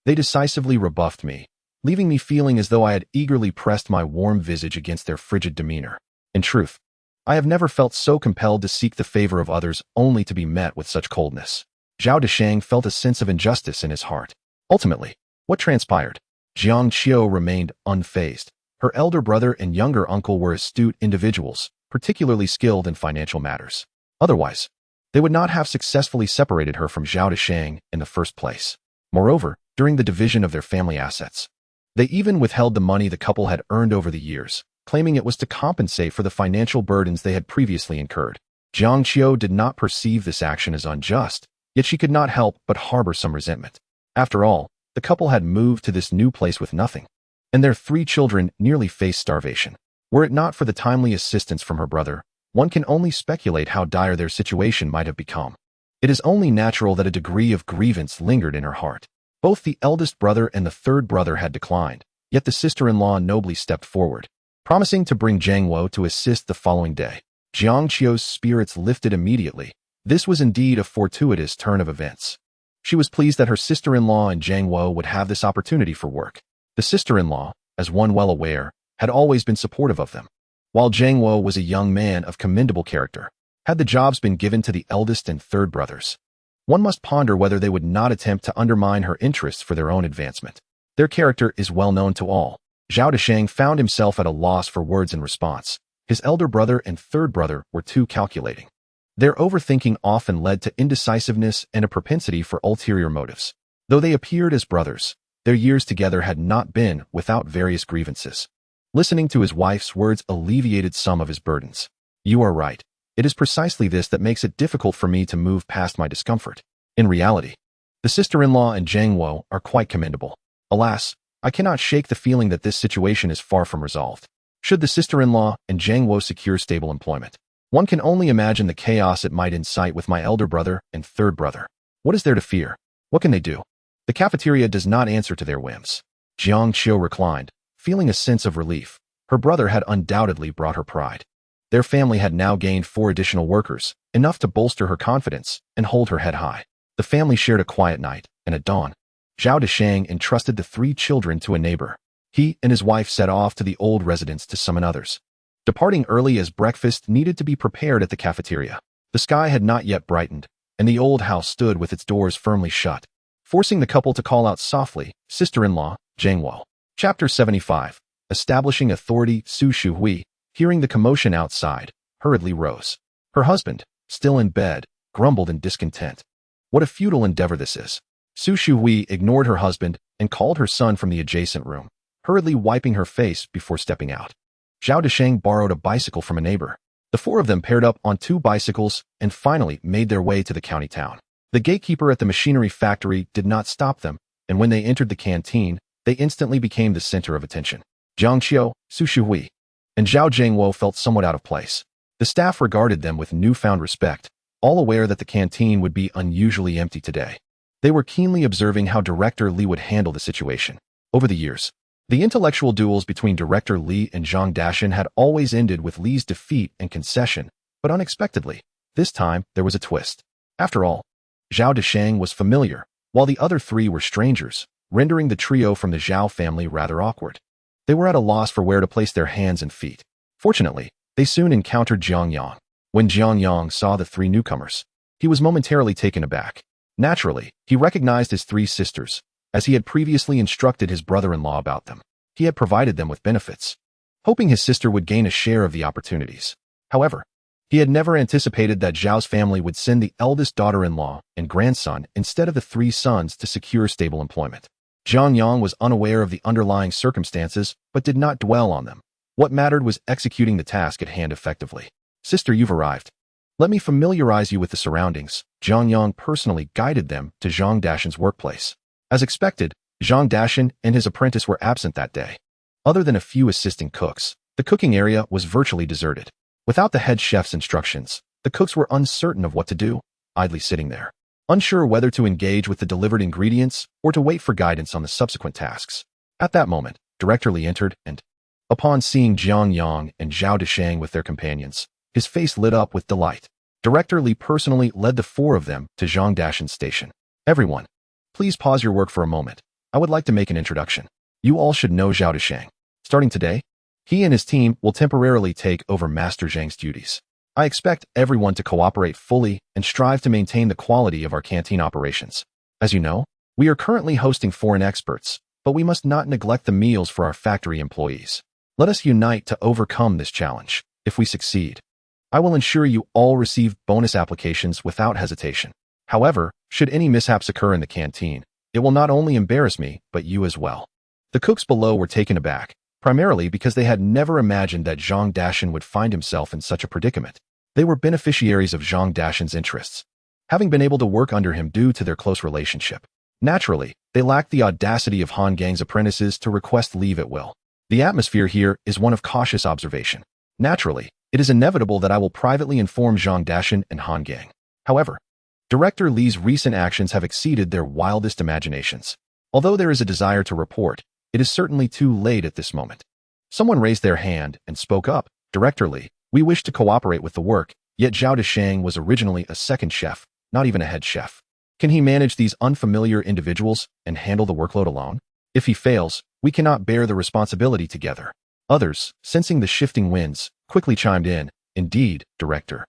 They decisively rebuffed me, leaving me feeling as though I had eagerly pressed my warm visage against their frigid demeanor. In truth, I have never felt so compelled to seek the favor of others only to be met with such coldness. Zhao Deshang felt a sense of injustice in his heart. Ultimately, what transpired? Jiang Xiao remained unfazed. Her elder brother and younger uncle were astute individuals, particularly skilled in financial matters. Otherwise, they would not have successfully separated her from Zhao Deshang in the first place. Moreover, during the division of their family assets, they even withheld the money the couple had earned over the years, claiming it was to compensate for the financial burdens they had previously incurred. Jiang Xiao did not perceive this action as unjust, yet she could not help but harbor some resentment. After all, the couple had moved to this new place with nothing, and their 3 children nearly faced starvation. Were it not for the timely assistance from her brother, one can only speculate how dire their situation might have become. It is only natural that a degree of grievance lingered in her heart. Both the eldest brother and the third brother had declined, yet the sister-in-law nobly stepped forward. promising to bring Jiang Wo to assist the following day. Jiang Xiao's spirits lifted immediately. This was indeed a fortuitous turn of events. She was pleased that her sister-in-law and Jiang Wo would have this opportunity for work. The sister-in-law, as one well aware, had always been supportive of them, while Jiang Wo was a young man of commendable character. Had the jobs been given to the eldest and third brothers, one must ponder whether they would not attempt to undermine her interests for their own advancement. Their character is well known to all. Zhao Desheng found himself at a loss for words in response. His elder brother and third brother were too calculating. Their overthinking often led to indecisiveness and a propensity for ulterior motives. Though they appeared as brothers, their years together had not been without various grievances. Listening to his wife's words alleviated some of his burdens. You are right. It is precisely this that makes it difficult for me to move past my discomfort. In reality, the sister-in-law and Jiang Wo are quite commendable. Alas, I cannot shake the feeling that this situation is far from resolved. Should the sister-in-law and Jiang Wo secure stable employment, one can only imagine the chaos it might incite with my elder brother and third brother. What is there to fear? What can they do? The cafeteria does not answer to their whims. Jiang Xiao reclined, feeling a sense of relief. Her brother had undoubtedly brought her pride. Their family had now gained 4 additional workers, enough to bolster her confidence and hold her head high. The family shared a quiet night, and at dawn, Zhao Desheng entrusted the 3 children to a neighbor. He and his wife set off to the old residence to summon others, departing early as breakfast needed to be prepared at the cafeteria. The sky had not yet brightened, and the old house stood with its doors firmly shut, forcing the couple to call out softly, "Sister-in-law, Jiang Wo." Chapter 75. Establishing authority. Su Shuhui, hearing the commotion outside, hurriedly rose. Her husband, still in bed, grumbled in discontent. What a futile endeavor this is. Su Shuhui ignored her husband and called her son from the adjacent room, hurriedly wiping her face before stepping out. Zhao Desheng borrowed a bicycle from a neighbor. The 4 of them paired up on 2 bicycles and finally made their way to the county town. The gatekeeper at the machinery factory did not stop them, and when they entered the canteen, they instantly became the center of attention. Jiang Xiao, Su Shuhui, and Zhao Jiangwo felt somewhat out of place. The staff regarded them with newfound respect, all aware that the canteen would be unusually empty today. They were keenly observing how Director Li would handle the situation. Over the years, the intellectual duels between Director Li and Zhang Dashan had always ended with Li's defeat and concession, but unexpectedly, this time there was a twist. After all, Zhao Desheng was familiar, while the other 3 were strangers, rendering the trio from the Zhao family rather awkward. They were at a loss for where to place their hands and feet. Fortunately, they soon encountered Jiang Yang. When Jiang Yang saw the 3 newcomers, he was momentarily taken aback. Naturally, he recognized his 3 sisters, as he had previously instructed his brother-in-law about them. He had provided them with benefits, hoping his sister would gain a share of the opportunities. However, he had never anticipated that Zhao's family would send the eldest daughter-in-law and grandson instead of the 3 sons to secure stable employment. Jiang Yang was unaware of the underlying circumstances, but did not dwell on them. What mattered was executing the task at hand effectively. "Sister, you've arrived. Let me familiarize you with the surroundings." Jiang Yang personally guided them to Zhang Dashan's workplace. As expected, Zhang Dashan and his apprentice were absent that day. Other than a few assisting cooks, the cooking area was virtually deserted. Without the head chef's instructions, the cooks were uncertain of what to do, idly sitting there, unsure whether to engage with the delivered ingredients or to wait for guidance on the subsequent tasks. At that moment, Director Li entered and, upon seeing Jiang Yang and Zhao Desheng with their companions, his face lit up with delight. Director Li personally led the 4 of them to Zhang Dashan's station. "Everyone, please pause your work for a moment. I would like to make an introduction. You all should know Zhao Desheng. Starting today, he and his team will temporarily take over Master Zhang's duties. I expect everyone to cooperate fully and strive to maintain the quality of our canteen operations. As you know, we are currently hosting foreign experts, but we must not neglect the meals for our factory employees. Let us unite to overcome this challenge. If we succeed, I will ensure you all receive bonus applications without hesitation. However, should any mishaps occur in the canteen, it will not only embarrass me, but you as well." The cooks below were taken aback, primarily because they had never imagined that Zhang Dashan would find himself in such a predicament. They were beneficiaries of Zhang Dashan's interests, having been able to work under him due to their close relationship. Naturally, they lacked the audacity of Han Gang's apprentices to request leave at will. The atmosphere here is one of cautious observation. Naturally, it is inevitable that I will privately inform Zhang Dashan and Han Gang. However, Director Li's recent actions have exceeded their wildest imaginations. Although there is a desire to report, it is certainly too late at this moment. Someone raised their hand and spoke up. Director Li, we wish to cooperate with the work, yet Zhao Deshang was originally a second chef, not even a head chef. Can he manage these unfamiliar individuals and handle the workload alone? If he fails, we cannot bear the responsibility together. Others, sensing the shifting winds, quickly chimed in. Indeed, Director.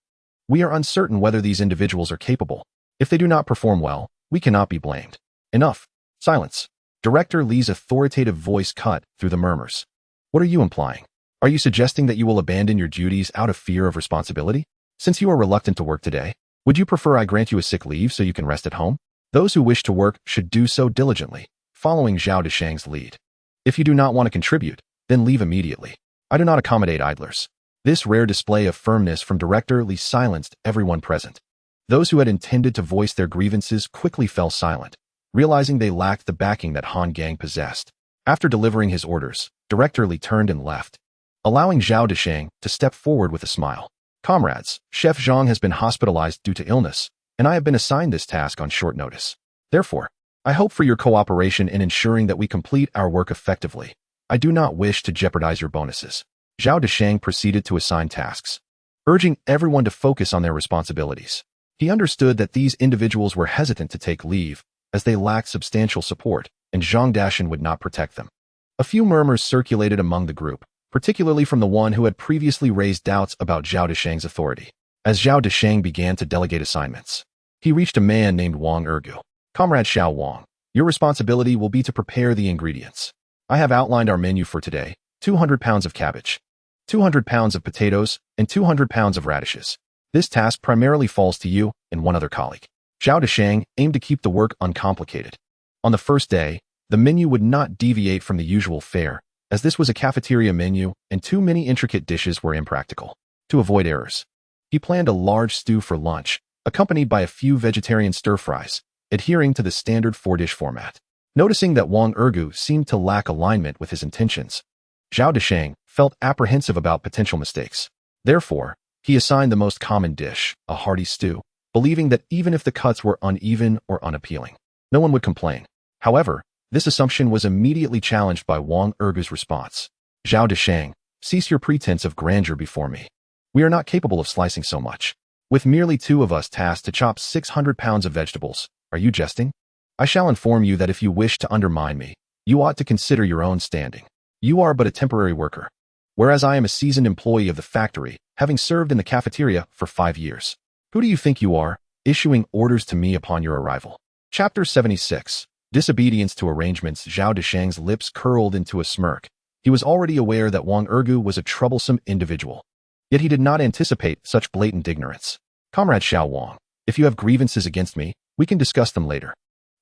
We are uncertain whether these individuals are capable. If they do not perform well, we cannot be blamed. Enough. Silence. Director Li's authoritative voice cut through the murmurs. What are you implying? Are you suggesting that you will abandon your duties out of fear of responsibility? Since you are reluctant to work today, would you prefer I grant you a sick leave so you can rest at home? Those who wish to work should do so diligently, following Zhao Deshang's lead. If you do not want to contribute, then leave immediately. I do not accommodate idlers. This rare display of firmness from Director Li silenced everyone present. Those who had intended to voice their grievances quickly fell silent, realizing they lacked the backing that Han Gang possessed. After delivering his orders, Director Li turned and left, allowing Zhao Deshang to step forward with a smile. Comrades, Chef Zhang has been hospitalized due to illness, and I have been assigned this task on short notice. Therefore, I hope for your cooperation in ensuring that we complete our work effectively. I do not wish to jeopardize your bonuses. Zhao Deshang proceeded to assign tasks, urging everyone to focus on their responsibilities. He understood that these individuals were hesitant to take leave, as they lacked substantial support, and Zhang Dashan would not protect them. A few murmurs circulated among the group, particularly from the one who had previously raised doubts about Zhao Deshang's authority. As Zhao Deshang began to delegate assignments, he reached a man named Wang Ergu. Comrade Xiao Wang, your responsibility will be to prepare the ingredients. I have outlined our menu for today: 200 pounds of cabbage, 200 pounds of potatoes, and 200 pounds of radishes. This task primarily falls to you and one other colleague. Zhao Deshang aimed to keep the work uncomplicated. On the first day, the menu would not deviate from the usual fare, as this was a cafeteria menu and too many intricate dishes were impractical. To avoid errors, he planned a large stew for lunch, accompanied by a few vegetarian stir-fries, adhering to the standard 4-dish format. Noticing that Wang Ergu seemed to lack alignment with his intentions, Zhao Deshang felt apprehensive about potential mistakes. Therefore, he assigned the most common dish, a hearty stew, believing that even if the cuts were uneven or unappealing, no one would complain. However, this assumption was immediately challenged by Wang Ergu's response. Zhao Deshang, cease your pretense of grandeur before me. We are not capable of slicing so much. With merely 2 of us tasked to chop 600 pounds of vegetables, are you jesting? I shall inform you that if you wish to undermine me, you ought to consider your own standing. You are but a temporary worker, whereas I am a seasoned employee of the factory, having served in the cafeteria for 5 years. Who do you think you are, issuing orders to me upon your arrival? Chapter 76. Disobedience to arrangements. Zhao Deshang's lips curled into a smirk. He was already aware that Wang Ergu was a troublesome individual, yet he did not anticipate such blatant ignorance. Comrade Xiao Wang, if you have grievances against me, we can discuss them later.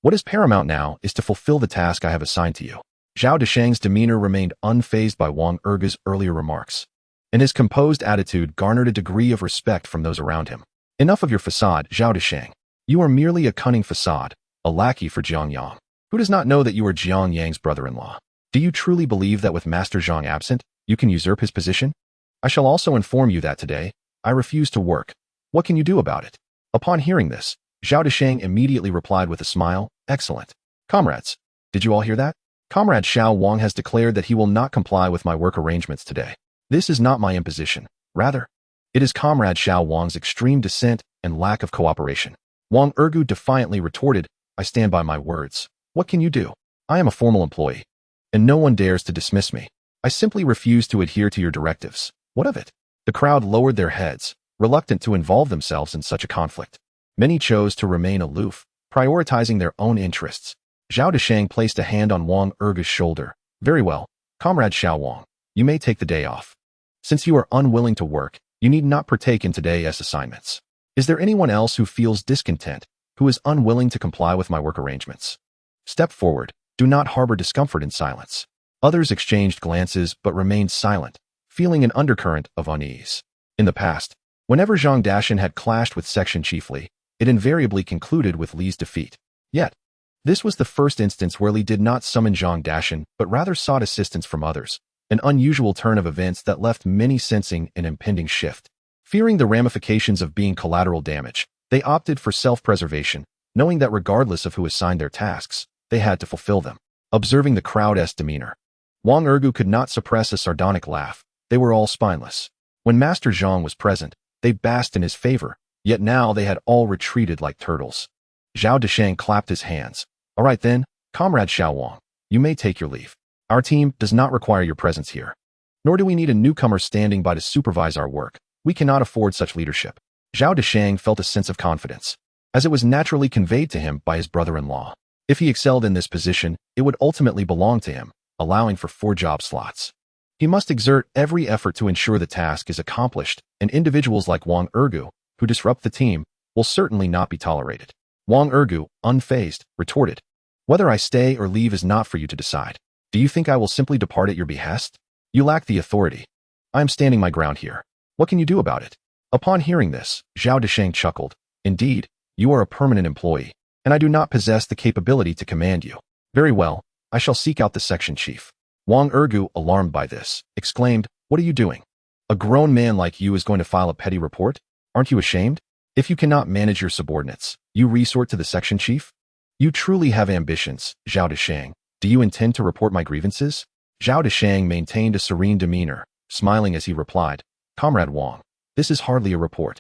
What is paramount now is to fulfill the task I have assigned to you. Zhao Deshang's demeanor remained unfazed by Wang Ergu's earlier remarks, and his composed attitude garnered a degree of respect from those around him. Enough of your facade, Zhao Deshang. You are merely a cunning facade, a lackey for Jiang Yang. Who does not know that you are Jiang Yang's brother-in-law? Do you truly believe that with Master Zhang absent, you can usurp his position? I shall also inform you that today, I refuse to work. What can you do about it? Upon hearing this, Zhao Deshang immediately replied with a smile, excellent. Comrades, did you all hear that? Comrade Xiao Wang has declared that he will not comply with my work arrangements today. This is not my imposition. Rather, it is Comrade Xiao Wang's extreme dissent and lack of cooperation. Wang Ergu defiantly retorted, I stand by my words. What can you do? I am a formal employee, and no one dares to dismiss me. I simply refuse to adhere to your directives. What of it? The crowd lowered their heads, reluctant to involve themselves in such a conflict. Many chose to remain aloof, prioritizing their own interests. Zhao Deshang placed a hand on Wang Ergu's shoulder. Very well, Comrade Xiao Wang, you may take the day off. Since you are unwilling to work, you need not partake in today's assignments. Is there anyone else who feels discontent, who is unwilling to comply with my work arrangements? Step forward. Do not harbor discomfort in silence. Others exchanged glances but remained silent, feeling an undercurrent of unease. In the past, whenever Zhang Dashan had clashed with Section Chief Li, it invariably concluded with Li's defeat. Yet, this was the first instance where Li did not summon Zhang Dashan but rather sought assistance from others, an unusual turn of events that left many sensing an impending shift. Fearing the ramifications of being collateral damage, they opted for self-preservation, knowing that regardless of who assigned their tasks, they had to fulfill them. Observing the crowd's demeanor, Wang Ergu could not suppress a sardonic laugh. They were all spineless. When Master Zhang was present, they basked in his favor, yet now they had all retreated like turtles. Zhao Deshang clapped his hands. All right then, Comrade Xiao Wang, you may take your leave. Our team does not require your presence here. Nor do we need a newcomer standing by to supervise our work. We cannot afford such leadership. Zhao Deshang felt a sense of confidence, as it was naturally conveyed to him by his brother-in-law. If he excelled in this position, it would ultimately belong to him, allowing for 4 job slots. He must exert every effort to ensure the task is accomplished, and individuals like Wang Ergu, who disrupt the team, will certainly not be tolerated. Wang Ergu, unfazed, retorted, "Whether I stay or leave is not for you to decide. Do you think I will simply depart at your behest? You lack the authority. I am standing my ground here. What can you do about it?" Upon hearing this, Zhao Deshang chuckled. "Indeed, you are a permanent employee, and I do not possess the capability to command you. Very well, I shall seek out the section chief." Wang Ergu, alarmed by this, exclaimed, "What are you doing? A grown man like you is going to file a petty report? Aren't you ashamed? If you cannot manage your subordinates, you resort to the section chief? You truly have ambitions, Zhao Deshang. Do you intend to report my grievances?" Zhao Deshang maintained a serene demeanor, smiling as he replied, "Comrade Wang, this is hardly a report.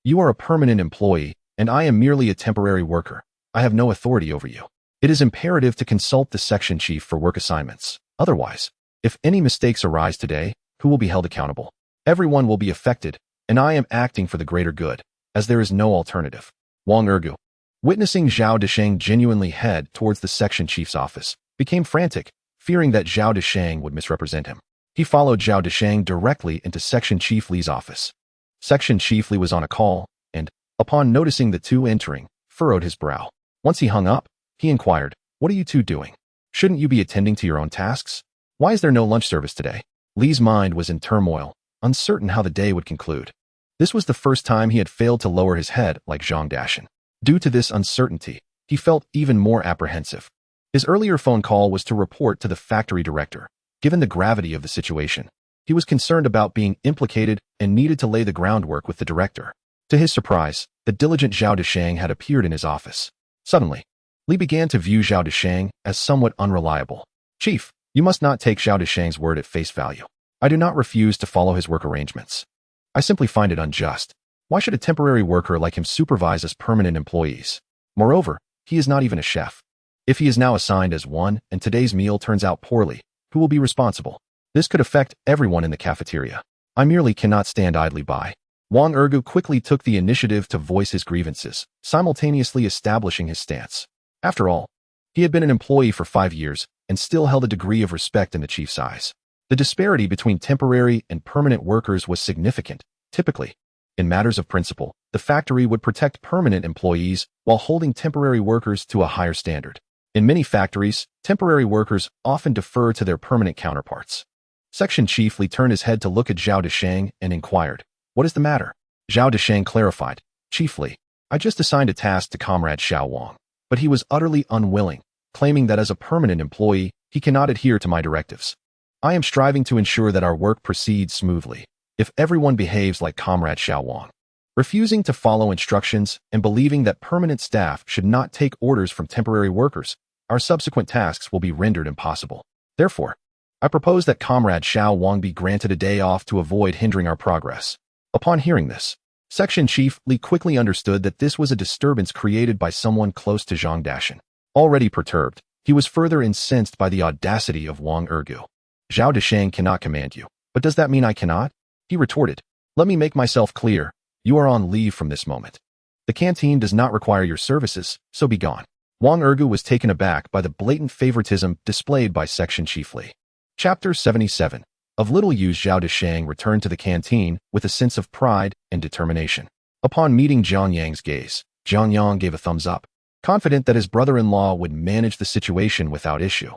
You are a permanent employee, and I am merely a temporary worker. I have no authority over you. It is imperative to consult the section chief for work assignments. Otherwise, if any mistakes arise today, who will be held accountable? Everyone will be affected, and I am acting for the greater good, as there is no alternative." Wang Ergu, witnessing Zhao Deshang genuinely head towards the section chief's office, became frantic, fearing that Zhao Deshang would misrepresent him. He followed Zhao Deshang directly into Section Chief Li's office. Section Chief Li was on a call, and, upon noticing the two entering, furrowed his brow. Once he hung up, he inquired, "What are you two doing? Shouldn't you be attending to your own tasks? Why is there no lunch service today?" Li's mind was in turmoil, uncertain how the day would conclude. This was the first time he had failed to lower his head like Zhang Dashan. Due to this uncertainty, he felt even more apprehensive. His earlier phone call was to report to the factory director. Given the gravity of the situation, he was concerned about being implicated and needed to lay the groundwork with the director. To his surprise, the diligent Zhao Deshang had appeared in his office. Suddenly, Li began to view Zhao Deshang as somewhat unreliable. "Chief, you must not take Zhao Deshang's word at face value. I do not refuse to follow his work arrangements. I simply find it unjust. Why should a temporary worker like him supervise as permanent employees? Moreover, he is not even a chef. If he is now assigned as one and today's meal turns out poorly, who will be responsible? This could affect everyone in the cafeteria. I merely cannot stand idly by." Wang Ergu quickly took the initiative to voice his grievances, simultaneously establishing his stance. After all, he had been an employee for 5 years and still held a degree of respect in the chief's eyes. The disparity between temporary and permanent workers was significant. Typically, in matters of principle, the factory would protect permanent employees while holding temporary workers to a higher standard. In many factories, temporary workers often defer to their permanent counterparts. Section Chief Li turned his head to look at Zhao Deshang and inquired, "What is the matter?" Zhao Deshang clarified, "Chief Li, I just assigned a task to Comrade Xiao Wang, but he was utterly unwilling, claiming that as a permanent employee, he cannot adhere to my directives. I am striving to ensure that our work proceeds smoothly. If everyone behaves like Comrade Xiao Wang, refusing to follow instructions and believing that permanent staff should not take orders from temporary workers, our subsequent tasks will be rendered impossible. Therefore, I propose that Comrade Xiao Wang be granted a day off to avoid hindering our progress." Upon hearing this, Section Chief Li quickly understood that this was a disturbance created by someone close to Zhang Dashan. Already perturbed, he was further incensed by the audacity of Wang Ergu. "Zhao Deshang cannot command you, but does that mean I cannot?" He retorted, "Let me make myself clear. You are on leave from this moment. The canteen does not require your services, so be gone." Wang Ergu was taken aback by the blatant favoritism displayed by Section Chief Li. Chapter 77. Of little use, Zhao Deshang returned to the canteen with a sense of pride and determination. Upon meeting Jiang Yang's gaze, Jiang Yang gave a thumbs up, confident that his brother-in-law would manage the situation without issue.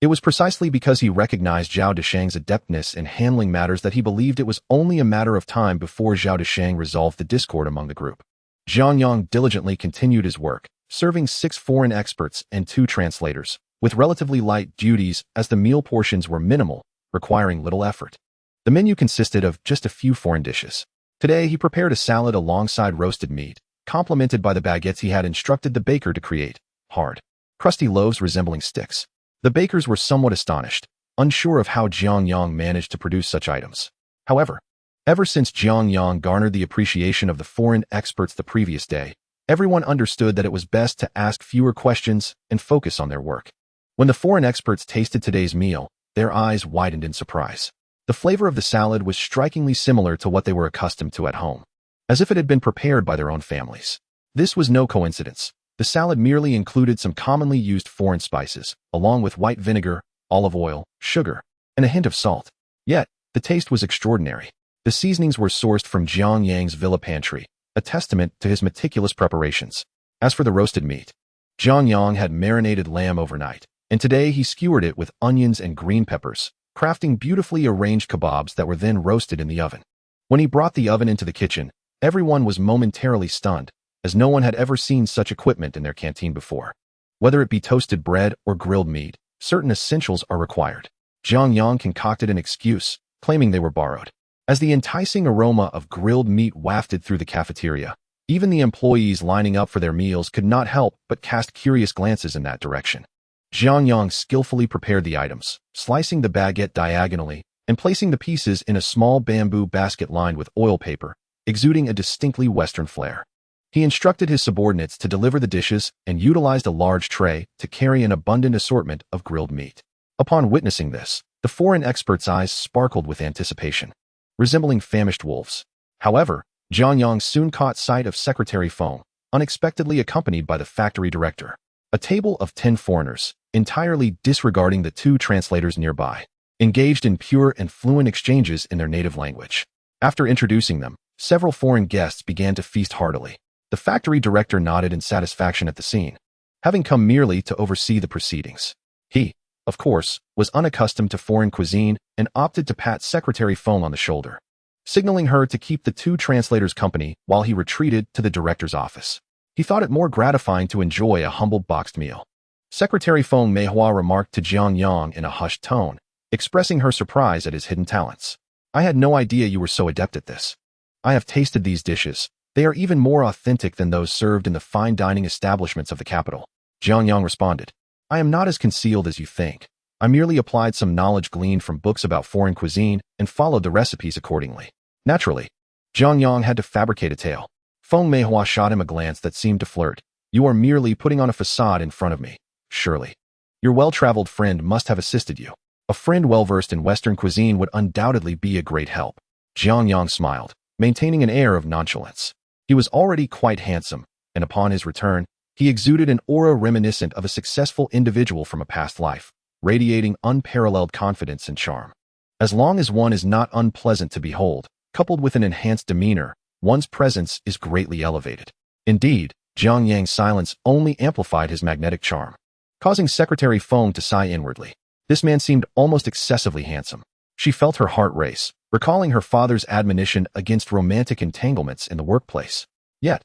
It was precisely because he recognized Zhao Deshang's adeptness in handling matters that he believed it was only a matter of time before Zhao Deshang resolved the discord among the group. Jiang Yang diligently continued his work, serving 6 foreign experts and 2 translators, with relatively light duties as the meal portions were minimal, requiring little effort. The menu consisted of just a few foreign dishes. Today he prepared a salad alongside roasted meat, complemented by the baguettes he had instructed the baker to create, hard, crusty loaves resembling sticks. The bakers were somewhat astonished, unsure of how Jiang Yang managed to produce such items. However, ever since Jiang Yang garnered the appreciation of the foreign experts the previous day, everyone understood that it was best to ask fewer questions and focus on their work. When the foreign experts tasted today's meal, their eyes widened in surprise. The flavor of the salad was strikingly similar to what they were accustomed to at home, as if it had been prepared by their own families. This was no coincidence. The salad merely included some commonly used foreign spices, along with white vinegar, olive oil, sugar, and a hint of salt. Yet, the taste was extraordinary. The seasonings were sourced from Jiang Yang's villa pantry, a testament to his meticulous preparations. As for the roasted meat, Jiang Yang had marinated lamb overnight, and today he skewered it with onions and green peppers, crafting beautifully arranged kebabs that were then roasted in the oven. When he brought the oven into the kitchen, everyone was momentarily stunned, as no one had ever seen such equipment in their canteen before. Whether it be toasted bread or grilled meat, certain essentials are required. Jiang Yang concocted an excuse, claiming they were borrowed. As the enticing aroma of grilled meat wafted through the cafeteria, even the employees lining up for their meals could not help but cast curious glances in that direction. Jiang Yang skillfully prepared the items, slicing the baguette diagonally and placing the pieces in a small bamboo basket lined with oil paper, exuding a distinctly Western flair. He instructed his subordinates to deliver the dishes and utilized a large tray to carry an abundant assortment of grilled meat. Upon witnessing this, the foreign expert's eyes sparkled with anticipation, resembling famished wolves. However, Jiang Yang soon caught sight of Secretary Feng, unexpectedly accompanied by the factory director. A table of 10 foreigners, entirely disregarding the 2 translators nearby, engaged in pure and fluent exchanges in their native language. After introducing them, several foreign guests began to feast heartily. The factory director nodded in satisfaction at the scene, having come merely to oversee the proceedings. He, of course, was unaccustomed to foreign cuisine and opted to pat Secretary Feng on the shoulder, signaling her to keep the 2 translators company while he retreated to the director's office. He thought it more gratifying to enjoy a humble boxed meal. Secretary Feng Meihua remarked to Jiang Yang in a hushed tone, expressing her surprise at his hidden talents. "I had no idea you were so adept at this. I have tasted these dishes. They are even more authentic than those served in the fine dining establishments of the capital." Jiang Yang responded, "I am not as concealed as you think. I merely applied some knowledge gleaned from books about foreign cuisine and followed the recipes accordingly." Naturally, Jiang Yang had to fabricate a tale. Feng Meihua shot him a glance that seemed to flirt. "You are merely putting on a facade in front of me, surely. Your well-traveled friend must have assisted you. A friend well-versed in Western cuisine would undoubtedly be a great help." Jiang Yang smiled, maintaining an air of nonchalance. He was already quite handsome, and upon his return, he exuded an aura reminiscent of a successful individual from a past life, radiating unparalleled confidence and charm. As long as one is not unpleasant to behold, coupled with an enhanced demeanor, one's presence is greatly elevated. Indeed, Jiang Yang's silence only amplified his magnetic charm, causing Secretary Feng to sigh inwardly. This man seemed almost excessively handsome. She felt her heart race, recalling her father's admonition against romantic entanglements in the workplace. Yet,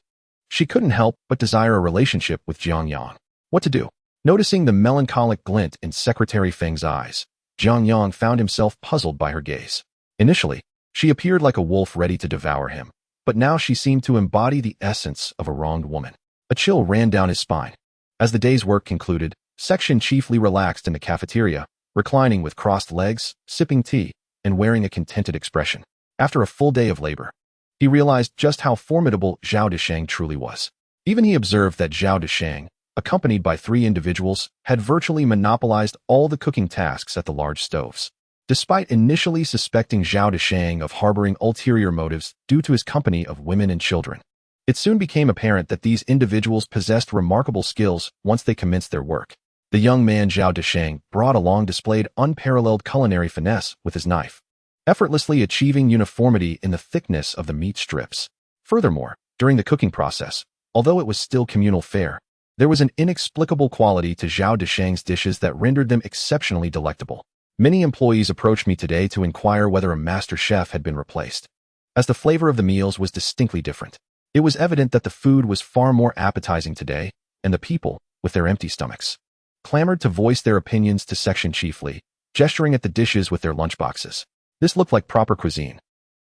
she couldn't help but desire a relationship with Jiang Yang. What to do? Noticing the melancholic glint in Secretary Feng's eyes, Jiang Yang found himself puzzled by her gaze. Initially, she appeared like a wolf ready to devour him, but now she seemed to embody the essence of a wronged woman. A chill ran down his spine. As the day's work concluded, Section chiefly relaxed in the cafeteria, reclining with crossed legs, sipping tea, and wearing a contented expression. After a full day of labor, he realized just how formidable Zhao Deshang truly was. Even he observed that Zhao Deshang, accompanied by 3 individuals, had virtually monopolized all the cooking tasks at the large stoves. Despite initially suspecting Zhao Deshang of harboring ulterior motives due to his company of women and children, it soon became apparent that these individuals possessed remarkable skills once they commenced their work. The young man Zhao Deshang brought along displayed unparalleled culinary finesse with his knife, effortlessly achieving uniformity in the thickness of the meat strips. Furthermore, during the cooking process, although it was still communal fare, there was an inexplicable quality to Zhao Deshang's dishes that rendered them exceptionally delectable. Many employees approached me today to inquire whether a master chef had been replaced, as the flavor of the meals was distinctly different. It was evident that the food was far more appetizing today, and the people, with their empty stomachs, clamored to voice their opinions to Section Chief Li, gesturing at the dishes with their lunchboxes. This looked like proper cuisine,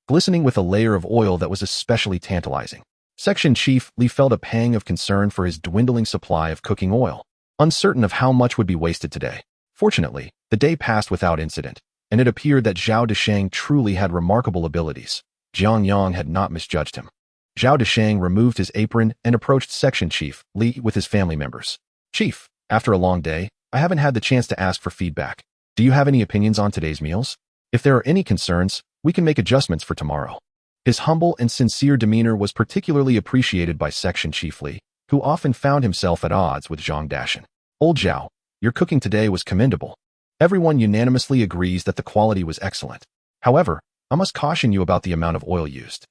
glistening with a layer of oil that was especially tantalizing. Section Chief Li felt a pang of concern for his dwindling supply of cooking oil, uncertain of how much would be wasted today. Fortunately, the day passed without incident, and it appeared that Zhao Desheng truly had remarkable abilities. Jiang Yang had not misjudged him. Zhao Desheng removed his apron and approached Section Chief Li with his family members. Chief, after a long day, I haven't had the chance to ask for feedback. Do you have any opinions on today's meals? If there are any concerns, we can make adjustments for tomorrow. His humble and sincere demeanor was particularly appreciated by Section Chief Li, who often found himself at odds with Zhang Dashan. Old Zhao, your cooking today was commendable. Everyone unanimously agrees that the quality was excellent. However, I must caution you about the amount of oil used.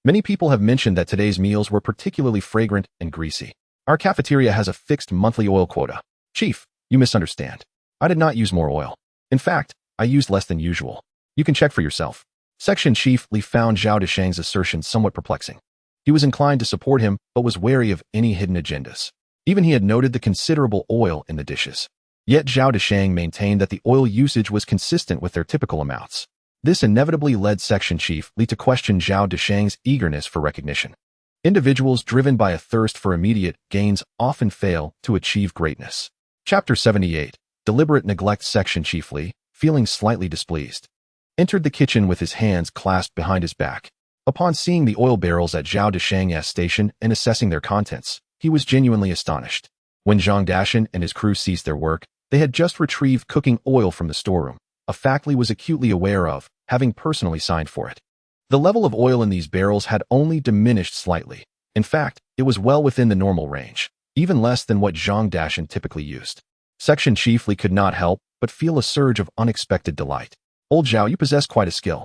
Many people have mentioned that today's meals were particularly fragrant and greasy. Our cafeteria has a fixed monthly oil quota. Chief, you misunderstand. I did not use more oil. In fact, I used less than usual. You can check for yourself. Section Chief Li found Zhao Desheng's assertion somewhat perplexing. He was inclined to support him, but was wary of any hidden agendas. Even he had noted the considerable oil in the dishes. Yet Zhao Desheng maintained that the oil usage was consistent with their typical amounts. This inevitably led Section Chief Li to question Zhao Desheng's eagerness for recognition. Individuals driven by a thirst for immediate gains often fail to achieve greatness. Chapter 78. Deliberate neglect. Section Chief Li, feeling slightly displeased, entered the kitchen with his hands clasped behind his back. Upon seeing the oil barrels at Zhao Desheng's station and assessing their contents, he was genuinely astonished. When Zhang Dashan and his crew ceased their work, they had just retrieved cooking oil from the storeroom, a fact Li was acutely aware of, having personally signed for it. The level of oil in these barrels had only diminished slightly. In fact, it was well within the normal range, even less than what Zhang Dashan typically used. Section Chief Li could not help but feel a surge of unexpected delight. Old Zhao, you possess quite a skill.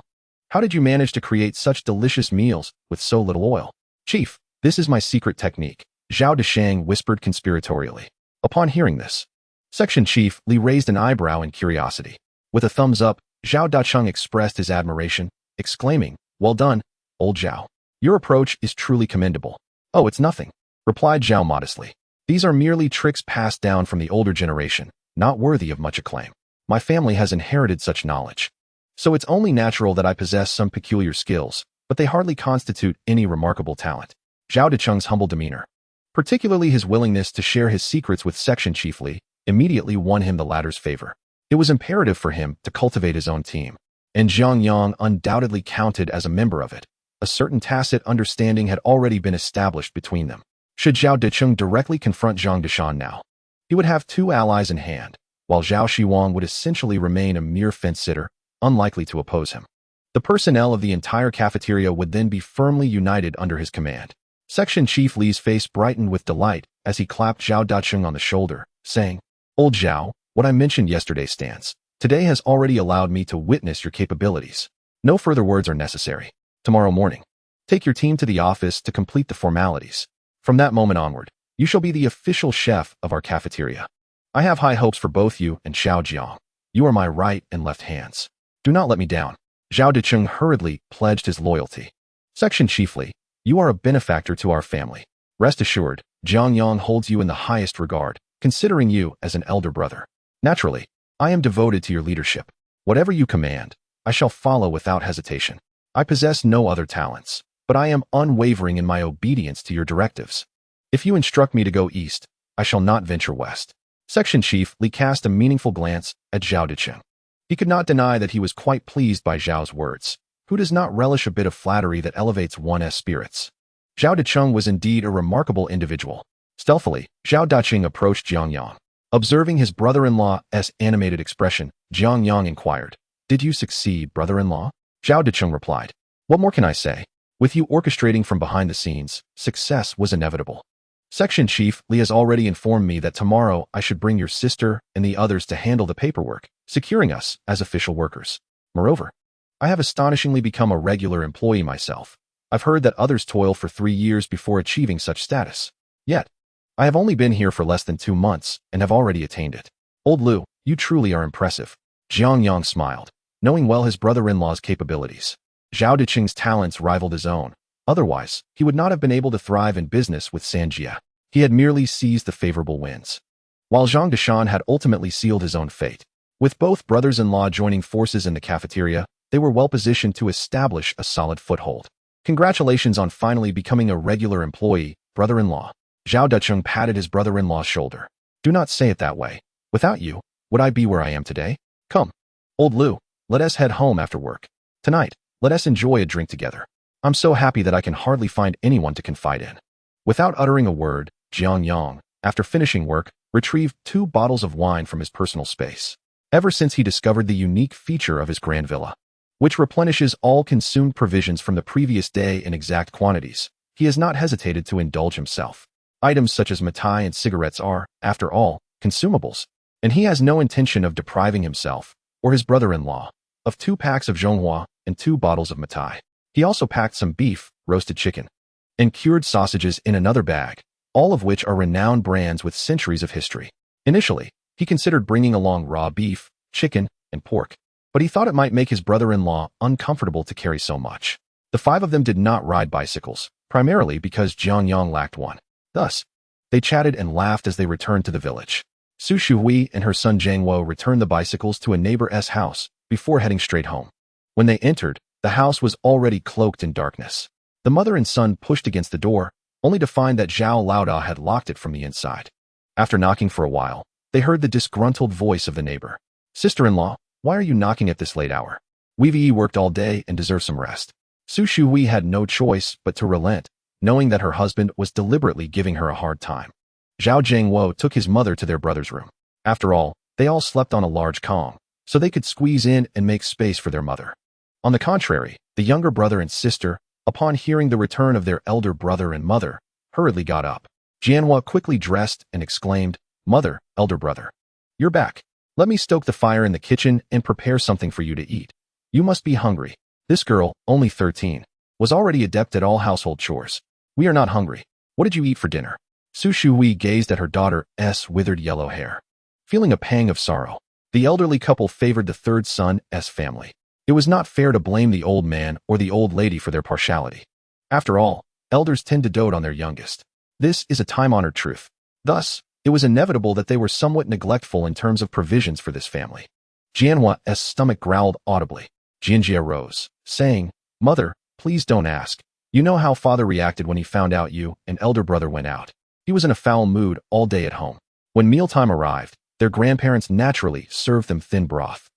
How did you manage to create such delicious meals with so little oil? Chief, this is my secret technique, Zhao Desheng whispered conspiratorially. Upon hearing this, Section Chief Li raised an eyebrow in curiosity. With a thumbs up, Zhao Dacheng expressed his admiration, exclaiming, "Well done, old Zhao. Your approach is truly commendable." "Oh, it's nothing," replied Zhao modestly. "These are merely tricks passed down from the older generation, not worthy of much acclaim. My family has inherited such knowledge. So it's only natural that I possess some peculiar skills, but they hardly constitute any remarkable talent." Zhao Dacheng's humble demeanor, particularly his willingness to share his secrets with Section Chief Li, immediately won him the latter's favor. It was imperative for him to cultivate his own team, and Jiang Yang undoubtedly counted as a member of it. A certain tacit understanding had already been established between them. Should Zhao Decheng directly confront Zhang Deshan now, he would have two allies in hand, while Zhao Shiwang would essentially remain a mere fence-sitter, unlikely to oppose him. The personnel of the entire cafeteria would then be firmly united under his command. Section Chief Li's face brightened with delight as he clapped Zhao Dacheng on the shoulder, saying, "Old Zhao, what I mentioned yesterday stands. Today has already allowed me to witness your capabilities. No further words are necessary. Tomorrow morning, take your team to the office to complete the formalities. From that moment onward, you shall be the official chef of our cafeteria. I have high hopes for both you and Xiao Jiang. You are my right and left hands. Do not let me down." Zhao Decheng hurriedly pledged his loyalty. "Section Chief Li, you are a benefactor to our family. Rest assured, Jiang Yang holds you in the highest regard, considering you as an elder brother. Naturally, I am devoted to your leadership. Whatever you command, I shall follow without hesitation. I possess no other talents, but I am unwavering in my obedience to your directives. If you instruct me to go east, I shall not venture west." Section Chief Li cast a meaningful glance at Zhao Decheng. He could not deny that he was quite pleased by Zhao's words. Who does not relish a bit of flattery that elevates one's spirits? Zhao Decheng was indeed a remarkable individual. Stealthily, Zhao Dacheng approached Jiang Yang. Observing his brother-in-law's animated expression, Jiang Yang inquired, "Did you succeed, brother-in-law?" Zhao Decheng replied, "What more can I say? With you orchestrating from behind the scenes, success was inevitable. Section Chief Li has already informed me that tomorrow I should bring your sister and the others to handle the paperwork, securing us as official workers. Moreover, I have astonishingly become a regular employee myself. I've heard that others toil for 3 years before achieving such status. Yet, I have only been here for less than 2 months and have already attained it. Old Liu, you truly are impressive." Jiang Yang smiled, knowing well his brother-in-law's capabilities. Zhao Decheng's talents rivaled his own. Otherwise, he would not have been able to thrive in business with Sanjia. He had merely seized the favorable winds, while Zhang Deshan had ultimately sealed his own fate. With both brothers-in-law joining forces in the cafeteria, they were well positioned to establish a solid foothold. "Congratulations on finally becoming a regular employee, brother-in-law." Zhao Decheng patted his brother-in-law's shoulder. "Do not say it that way. Without you, would I be where I am today? Come, old Liu, let us head home after work. Tonight, let us enjoy a drink together. I'm so happy that I can hardly find anyone to confide in. Without uttering a word, Jiang Yang, after finishing work, retrieved 2 bottles of wine from his personal space. Ever since he discovered the unique feature of his grand villa, which replenishes all consumed provisions from the previous day in exact quantities, he has not hesitated to indulge himself. Items such as mitai and cigarettes are, after all, consumables, and he has no intention of depriving himself, or his brother-in-law, of 2 packs of zhonghua and 2 bottles of mitai. He also packed some beef, roasted chicken, and cured sausages in another bag, all of which are renowned brands with centuries of history. Initially, he considered bringing along raw beef, chicken, and pork, but he thought it might make his brother-in-law uncomfortable to carry so much. The 5 of them did not ride bicycles, primarily because Jiang Yang lacked one. Thus, they chatted and laughed as they returned to the village. Su Shuhui and her son Zhang Wo returned the bicycles to a neighbor's house before heading straight home. When they entered, the house was already cloaked in darkness. The mother and son pushed against the door, only to find that Zhao Laoda had locked it from the inside. After knocking for a while, they heard the disgruntled voice of the neighbor. "Sister-in-law, why are you knocking at this late hour? We've worked all day and deserve some rest." Su Shuhui had no choice but to relent, knowing that her husband was deliberately giving her a hard time. Zhao Zhangwo took his mother to their brother's room. After all, they all slept on a large kong, so they could squeeze in and make space for their mother. On the contrary, the younger brother and sister, upon hearing the return of their elder brother and mother, hurriedly got up. Jianhua quickly dressed and exclaimed, "Mother, elder brother, you're back. Let me stoke the fire in the kitchen and prepare something for you to eat. You must be hungry." This girl, only 13, was already adept at all household chores. "We are not hungry. What did you eat for dinner?" Su Shuhui gazed at her daughter's withered yellow hair. Feeling a pang of sorrow, the elderly couple favored the third son's family. It was not fair to blame the old man or the old lady for their partiality. After all, elders tend to dote on their youngest. This is a time-honored truth. Thus, it was inevitable that they were somewhat neglectful in terms of provisions for this family. Jianhua's stomach growled audibly. Jianjia rose, saying, "Mother, please don't ask. You know how father reacted when he found out you and elder brother went out. He was in a foul mood all day at home. When mealtime arrived, their grandparents naturally served them thin broth.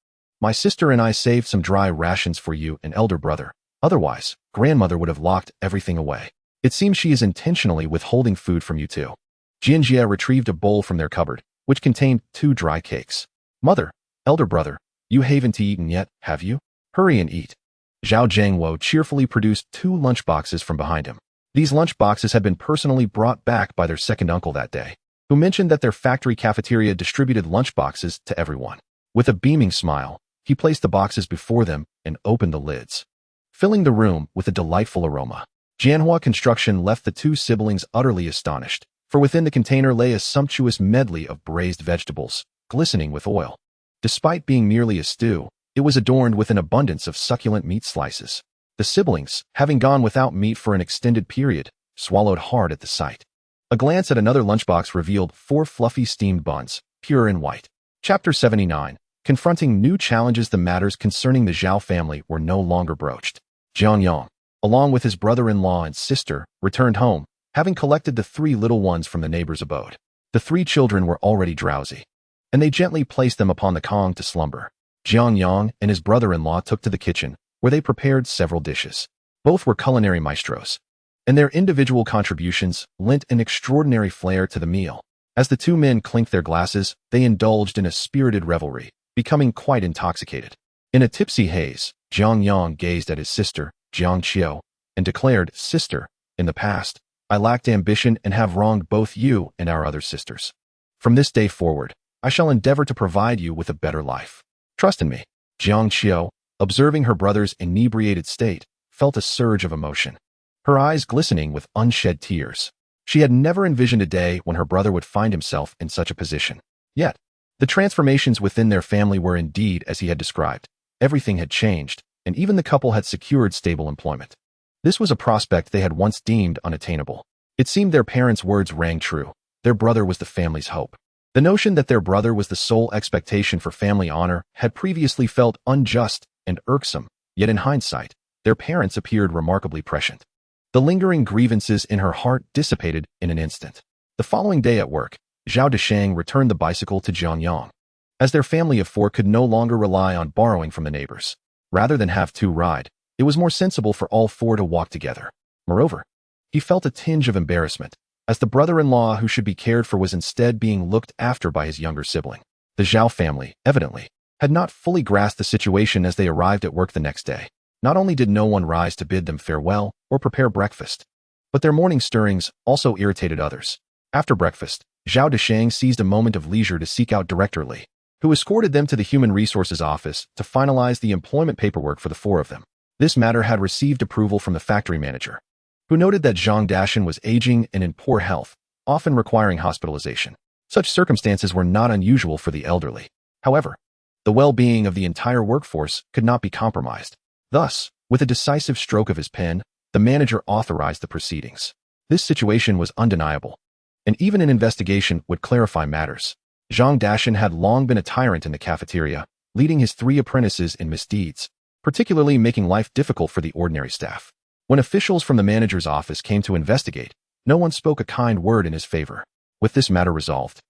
My sister and I saved some dry rations for you and elder brother. Otherwise, grandmother would have locked everything away. It seems she is intentionally withholding food from you too." Jianjia retrieved a bowl from their cupboard, which contained 2 dry cakes. "Mother, elder brother, you haven't eaten yet, have you? Hurry and eat." Zhao Zhangwo cheerfully produced 2 lunchboxes from behind him. These lunchboxes had been personally brought back by their second uncle that day, who mentioned that their factory cafeteria distributed lunchboxes to everyone. With a beaming smile, he placed the boxes before them and opened the lids, filling the room with a delightful aroma. Jianhua Construction left the 2 siblings utterly astonished, for within the container lay a sumptuous medley of braised vegetables, glistening with oil. Despite being merely a stew, it was adorned with an abundance of succulent meat slices. The siblings, having gone without meat for an extended period, swallowed hard at the sight. A glance at another lunchbox revealed 4 fluffy steamed buns, pure and white. Chapter 79. Confronting new challenges. The matters concerning the Zhao family were no longer broached. Jiang Yang, along with his brother-in-law and sister, returned home, having collected the 3 little ones from the neighbor's abode. The 3 children were already drowsy, and they gently placed them upon the kong to slumber. Jiang Yang and his brother-in-law took to the kitchen, where they prepared several dishes. Both were culinary maestros, and their individual contributions lent an extraordinary flair to the meal. As the 2 men clinked their glasses, they indulged in a spirited revelry, becoming quite intoxicated. In a tipsy haze, Jiang Yang gazed at his sister, Jiang Xiao, and declared, "Sister, in the past, I lacked ambition and have wronged both you and our other sisters. From this day forward, I shall endeavor to provide you with a better life. Trust in me." Jiang Xiao, observing her brother's inebriated state, felt a surge of emotion, her eyes glistening with unshed tears. She had never envisioned a day when her brother would find himself in such a position. Yet, the transformations within their family were indeed as he had described. Everything had changed, and even the couple had secured stable employment. This was a prospect they had once deemed unattainable. It seemed their parents' words rang true. Their brother was the family's hope. The notion that their brother was the sole expectation for family honor had previously felt unjust and irksome, yet in hindsight, their parents appeared remarkably prescient. The lingering grievances in her heart dissipated in an instant. The following day at work, Zhao Deshang returned the bicycle to Jiang Yang. as their family of four could no longer rely on borrowing from the neighbors. Rather than have two ride, it was more sensible for all four to walk together. Moreover, he felt a tinge of embarrassment, as the brother-in-law who should be cared for was instead being looked after by his younger sibling. The Zhao family, evidently, had not fully grasped the situation as they arrived at work the next day. Not only did no one rise to bid them farewell or prepare breakfast, but their morning stirrings also irritated others. After breakfast, Zhao Deshang seized a moment of leisure to seek out Director Li, who escorted them to the Human Resources office to finalize the employment paperwork for the four of them. This matter had received approval from the factory manager, who noted that Zhang Dashan was aging and in poor health, often requiring hospitalization. Such circumstances were not unusual for the elderly. However, the well-being of the entire workforce could not be compromised. Thus, with a decisive stroke of his pen, the manager authorized the proceedings. This situation was undeniable, and even an investigation would clarify matters. Zhang Dashan had long been a tyrant in the cafeteria, leading his three apprentices in misdeeds, particularly making life difficult for the ordinary staff. When officials from the manager's office came to investigate, no one spoke a kind word in his favor. With this matter resolved,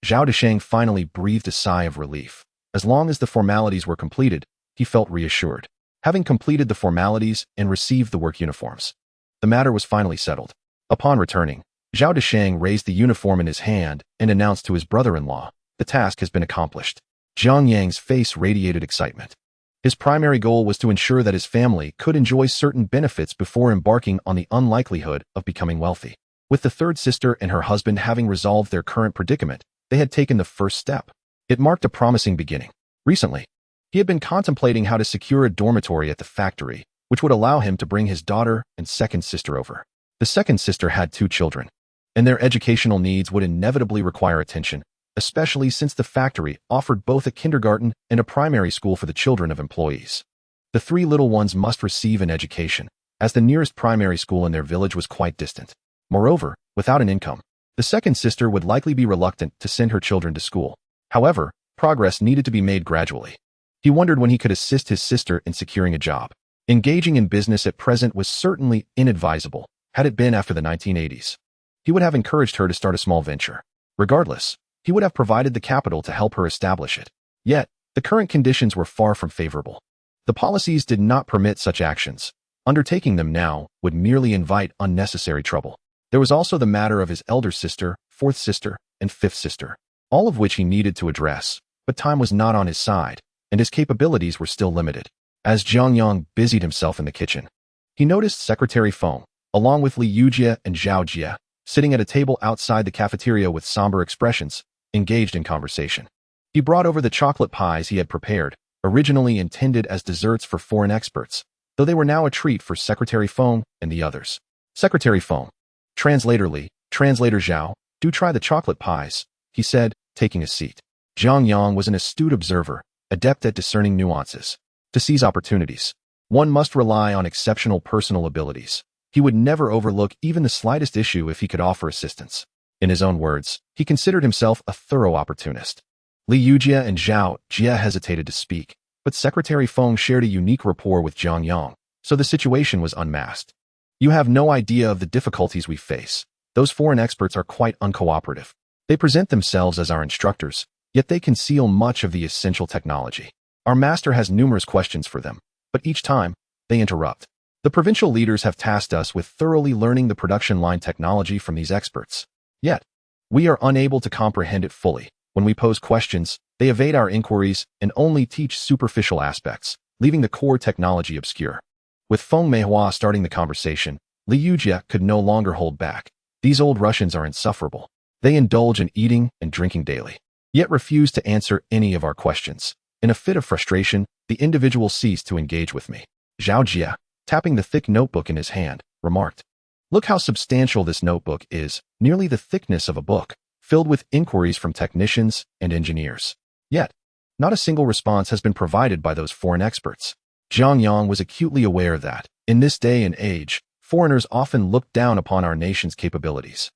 Zhao Deshang finally breathed a sigh of relief. As long as the formalities were completed, he felt reassured. Having completed the formalities and received the work uniforms, the matter was finally settled. Upon returning, Zhao Deshang raised the uniform in his hand and announced to his brother-in-law, "The task has been accomplished." Jiang Yang's face radiated excitement. His primary goal was to ensure that his family could enjoy certain benefits before embarking on the unlikelihood of becoming wealthy. With the third sister and her husband having resolved their current predicament, they had taken the first step. It marked a promising beginning. Recently, he had been contemplating how to secure a dormitory at the factory, which would allow him to bring his daughter and second sister over. The second sister had 2 children, and their educational needs would inevitably require attention, especially since the factory offered both a kindergarten and a primary school for the children of employees. The 3 little ones must receive an education, as the nearest primary school in their village was quite distant. Moreover, without an income, the second sister would likely be reluctant to send her children to school. However, progress needed to be made gradually. He wondered when he could assist his sister in securing a job. Engaging in business at present was certainly inadvisable. Had it been after the 1980s, he would have encouraged her to start a small venture. Regardless, he would have provided the capital to help her establish it. Yet, the current conditions were far from favorable. The policies did not permit such actions. Undertaking them now would merely invite unnecessary trouble. There was also the matter of his elder sister, fourth sister, and fifth sister, all of which he needed to address, but time was not on his side, and his capabilities were still limited. As Jiang Yang busied himself in the kitchen, he noticed Secretary Feng, along with Liu Jie and Zhao Jie, sitting at a table outside the cafeteria with somber expressions, engaged in conversation. He brought over the chocolate pies he had prepared, originally intended as desserts for foreign experts, though they were now a treat for Secretary Feng and the others. Secretary Feng, Translator Li, Translator Zhao, do try the chocolate pies, he said, taking a seat. Jiang Yang was an astute observer, adept at discerning nuances. To seize opportunities, one must rely on exceptional personal abilities. He would never overlook even the slightest issue if he could offer assistance. In his own words, he considered himself a thorough opportunist. Liu Jie and Zhao Jie hesitated to speak, but Secretary Feng shared a unique rapport with Jiang Yang, so the situation was unmasked. You have no idea of the difficulties we face. Those foreign experts are quite uncooperative. They present themselves as our instructors, yet they conceal much of the essential technology. Our master has numerous questions for them, but each time, they interrupt. The provincial leaders have tasked us with thoroughly learning the production line technology from these experts. Yet, we are unable to comprehend it fully. When we pose questions, they evade our inquiries and only teach superficial aspects, leaving the core technology obscure. With Feng Meihua starting the conversation, Liu Jie could no longer hold back. These old Russians are insufferable. They indulge in eating and drinking daily, yet refuse to answer any of our questions. In a fit of frustration, the individual ceased to engage with me. Zhao Jie, tapping the thick notebook in his hand, remarked, "Look how substantial this notebook is, nearly the thickness of a book, filled with inquiries from technicians and engineers. Yet, not a single response has been provided by those foreign experts." Jiang Yang was acutely aware that, in this day and age, foreigners often look down upon our nation's capabilities.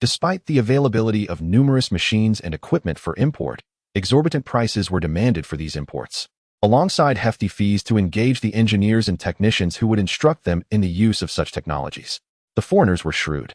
Despite the availability of numerous machines and equipment for import, exorbitant prices were demanded for these imports, alongside hefty fees to engage the engineers and technicians who would instruct them in the use of such technologies. The foreigners were shrewd,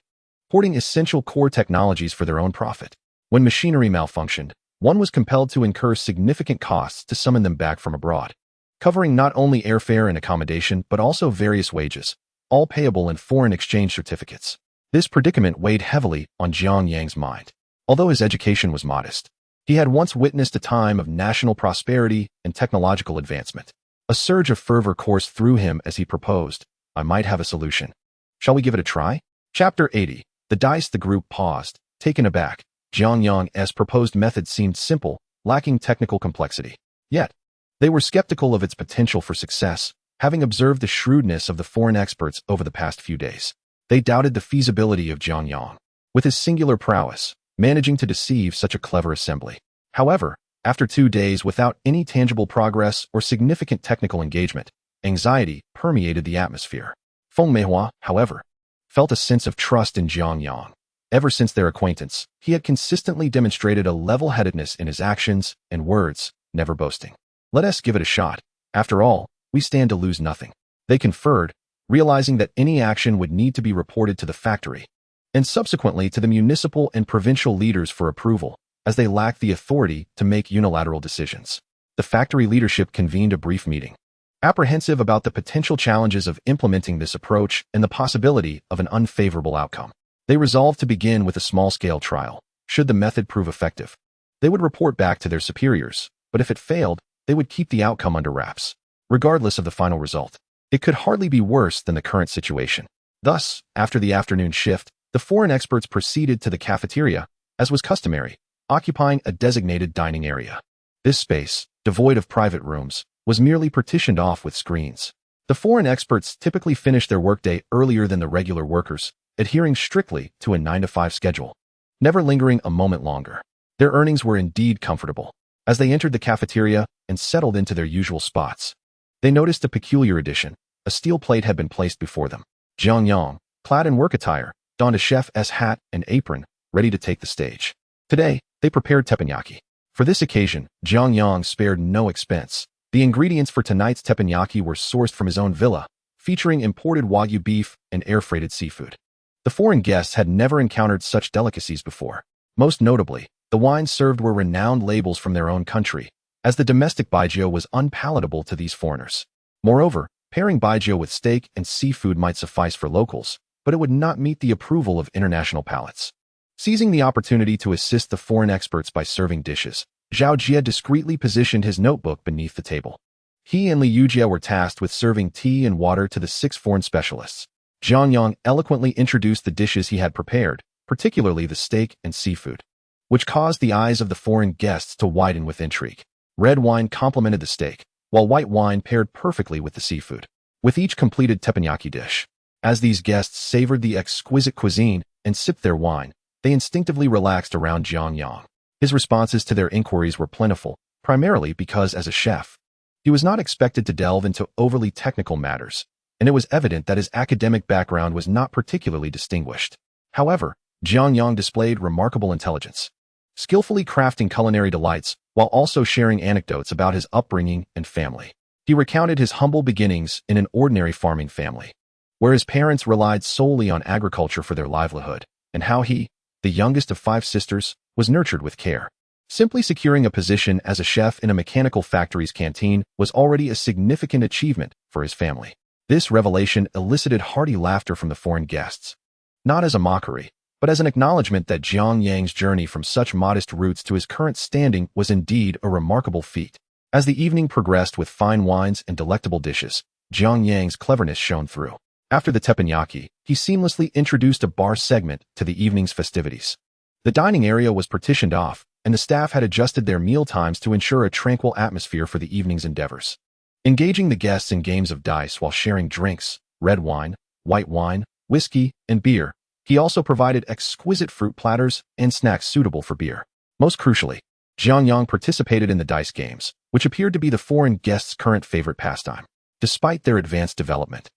hoarding essential core technologies for their own profit. When machinery malfunctioned, One was compelled to incur significant costs to summon them back from abroad, covering not only airfare and accommodation but also various wages, all payable in foreign exchange certificates. This predicament weighed heavily on Jiang Yang's mind. Although his education was modest, he had once witnessed a time of national prosperity and technological advancement. A surge of fervor coursed through him as he proposed, "I might have a solution. Shall we give it a try?" Chapter 80. The group paused, taken aback. Jiang Yang's proposed method seemed simple, lacking technical complexity. Yet, they were skeptical of its potential for success, having observed the shrewdness of the foreign experts over the past few days. They doubted the feasibility of Jiang Yang, with his singular prowess, managing to deceive such a clever assembly. However, after 2 days without any tangible progress or significant technical engagement, anxiety permeated the atmosphere. Feng Meihua, however, felt a sense of trust in Jiang Yang. Ever since their acquaintance, he had consistently demonstrated a level-headedness in his actions and words, never boasting. "Let us give it a shot. After all, we stand to lose nothing." They conferred, realizing that any action would need to be reported to the factory, and subsequently to the municipal and provincial leaders for approval, as they lacked the authority to make unilateral decisions. The factory leadership convened a brief meeting, apprehensive about the potential challenges of implementing this approach and the possibility of an unfavorable outcome. They resolved to begin with a small-scale trial. Should the method prove effective, they would report back to their superiors, but if it failed, they would keep the outcome under wraps. Regardless of the final result, it could hardly be worse than the current situation. Thus, after the afternoon shift, the foreign experts proceeded to the cafeteria, as was customary, occupying a designated dining area. This space, devoid of private rooms, was merely partitioned off with screens. The foreign experts typically finished their workday earlier than the regular workers, adhering strictly to a 9-to-5 schedule, never lingering a moment longer. Their earnings were indeed comfortable. As they entered the cafeteria and settled into their usual spots, they noticed a peculiar addition. A steel plate had been placed before them. Jiang Yang, clad in work attire, donned a chef's hat and apron, ready to take the stage. Today, they prepared teppanyaki. For this occasion, Jiang Yang spared no expense. The ingredients for tonight's teppanyaki were sourced from his own villa, featuring imported Wagyu beef and air-freighted seafood. The foreign guests had never encountered such delicacies before. Most notably, the wines served were renowned labels from their own country, as the domestic baijiu was unpalatable to these foreigners. Moreover, pairing baijiu with steak and seafood might suffice for locals, but it would not meet the approval of international palates. Seizing the opportunity to assist the foreign experts by serving dishes, Zhao Jie discreetly positioned his notebook beneath the table. He and Liu Jie were tasked with serving tea and water to the 6 foreign specialists. Jiang Yang eloquently introduced the dishes he had prepared, particularly the steak and seafood, which caused the eyes of the foreign guests to widen with intrigue. Red wine complemented the steak, while white wine paired perfectly with the seafood. With each completed teppanyaki dish, as these guests savored the exquisite cuisine and sipped their wine, they instinctively relaxed around Jiang Yang. His responses to their inquiries were plentiful, primarily because, as a chef, he was not expected to delve into overly technical matters, and it was evident that his academic background was not particularly distinguished. However, Jiang Yang displayed remarkable intelligence, skillfully crafting culinary delights while also sharing anecdotes about his upbringing and family. He recounted his humble beginnings in an ordinary farming family, where his parents relied solely on agriculture for their livelihood, and how he, the youngest of 5 sisters, was nurtured with care. Simply securing a position as a chef in a mechanical factory's canteen was already a significant achievement for his family. This revelation elicited hearty laughter from the foreign guests, not as a mockery, but as an acknowledgement that Jiang Yang's journey from such modest roots to his current standing was indeed a remarkable feat. As the evening progressed with fine wines and delectable dishes, Jiang Yang's cleverness shone through. After the teppanyaki, he seamlessly introduced a bar segment to the evening's festivities. The dining area was partitioned off, and the staff had adjusted their meal times to ensure a tranquil atmosphere for the evening's endeavors. Engaging the guests in games of dice while sharing drinks, red wine, white wine, whiskey, and beer, he also provided exquisite fruit platters and snacks suitable for beer. Most crucially, Jiang Yang participated in the dice games, which appeared to be the foreign guests' current favorite pastime. Despite their advanced development,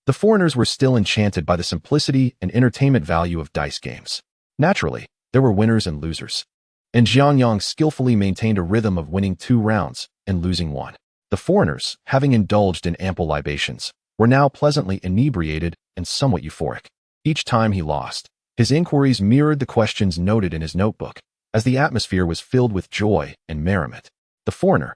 the foreigners were still enchanted by the simplicity and entertainment value of dice games. Naturally, there were winners and losers, and Jiang Yang skillfully maintained a rhythm of winning 2 rounds and losing 1. The foreigners, having indulged in ample libations, were now pleasantly inebriated and somewhat euphoric. Each time he lost, his inquiries mirrored the questions noted in his notebook, as the atmosphere was filled with joy and merriment. The foreigner,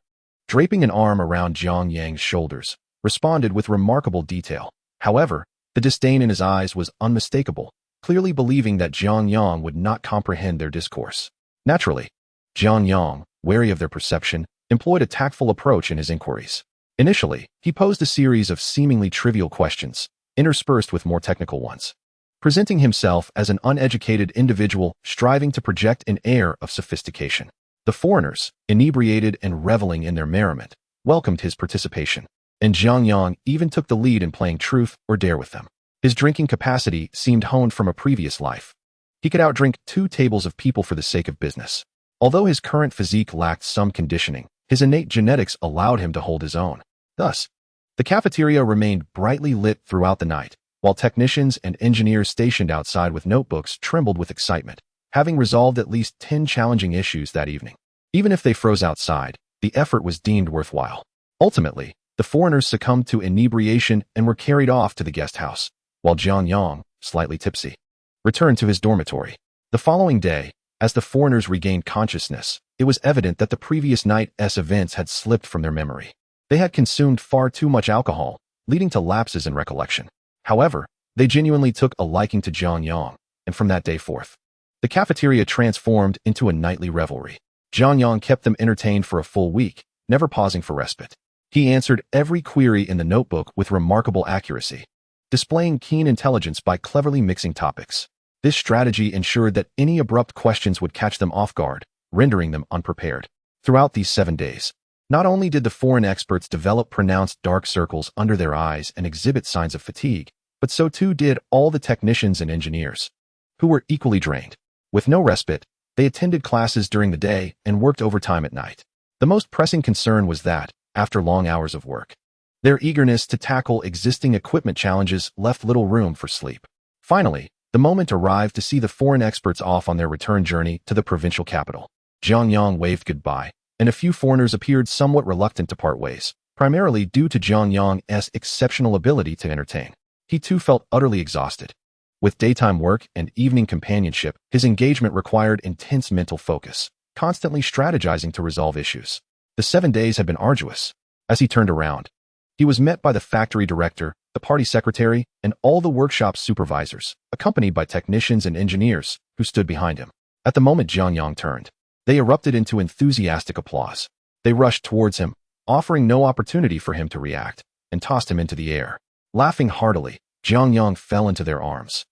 draping an arm around Jiang Yang's shoulders, responded with remarkable detail. However, the disdain in his eyes was unmistakable, clearly believing that Jiang Yang would not comprehend their discourse. Naturally, Jiang Yang, wary of their perception, employed a tactful approach in his inquiries. Initially, he posed a series of seemingly trivial questions, interspersed with more technical ones, presenting himself as an uneducated individual striving to project an air of sophistication. The foreigners, inebriated and reveling in their merriment, welcomed his participation, and Jiang Yang even took the lead in playing truth or dare with them. His drinking capacity seemed honed from a previous life. He could outdrink 2 tables of people for the sake of business. Although his current physique lacked some conditioning, his innate genetics allowed him to hold his own. Thus, the cafeteria remained brightly lit throughout the night, while technicians and engineers stationed outside with notebooks trembled with excitement, having resolved at least 10 challenging issues that evening. Even if they froze outside, the effort was deemed worthwhile. Ultimately, the foreigners succumbed to inebriation and were carried off to the guest house, while Jiang Yang, slightly tipsy, returned to his dormitory. The following day, as the foreigners regained consciousness, it was evident that the previous night's events had slipped from their memory. They had consumed far too much alcohol, leading to lapses in recollection. However, they genuinely took a liking to Jiang Yang, and from that day forth, the cafeteria transformed into a nightly revelry. Jiang Yang kept them entertained for a full week, never pausing for respite. He answered every query in the notebook with remarkable accuracy, displaying keen intelligence by cleverly mixing topics. This strategy ensured that any abrupt questions would catch them off guard, rendering them unprepared. Throughout these 7 days, not only did the foreign experts develop pronounced dark circles under their eyes and exhibit signs of fatigue, but so too did all the technicians and engineers, who were equally drained. With no respite, they attended classes during the day and worked overtime at night. The most pressing concern was that, after long hours of work, their eagerness to tackle existing equipment challenges left little room for sleep. Finally, the moment arrived to see the foreign experts off on their return journey to the provincial capital. Jiang Yang waved goodbye, and a few foreigners appeared somewhat reluctant to part ways, primarily due to Jiang Yang's exceptional ability to entertain. He too felt utterly exhausted. With daytime work and evening companionship, his engagement required intense mental focus, constantly strategizing to resolve issues. The 7 days had been arduous. As he turned around, he was met by the factory director, the party secretary, and all the workshop supervisors, accompanied by technicians and engineers, who stood behind him. At the moment Jiang Yang turned, they erupted into enthusiastic applause. They rushed towards him, offering no opportunity for him to react, and tossed him into the air. Laughing heartily, Jiang Yang fell into their arms,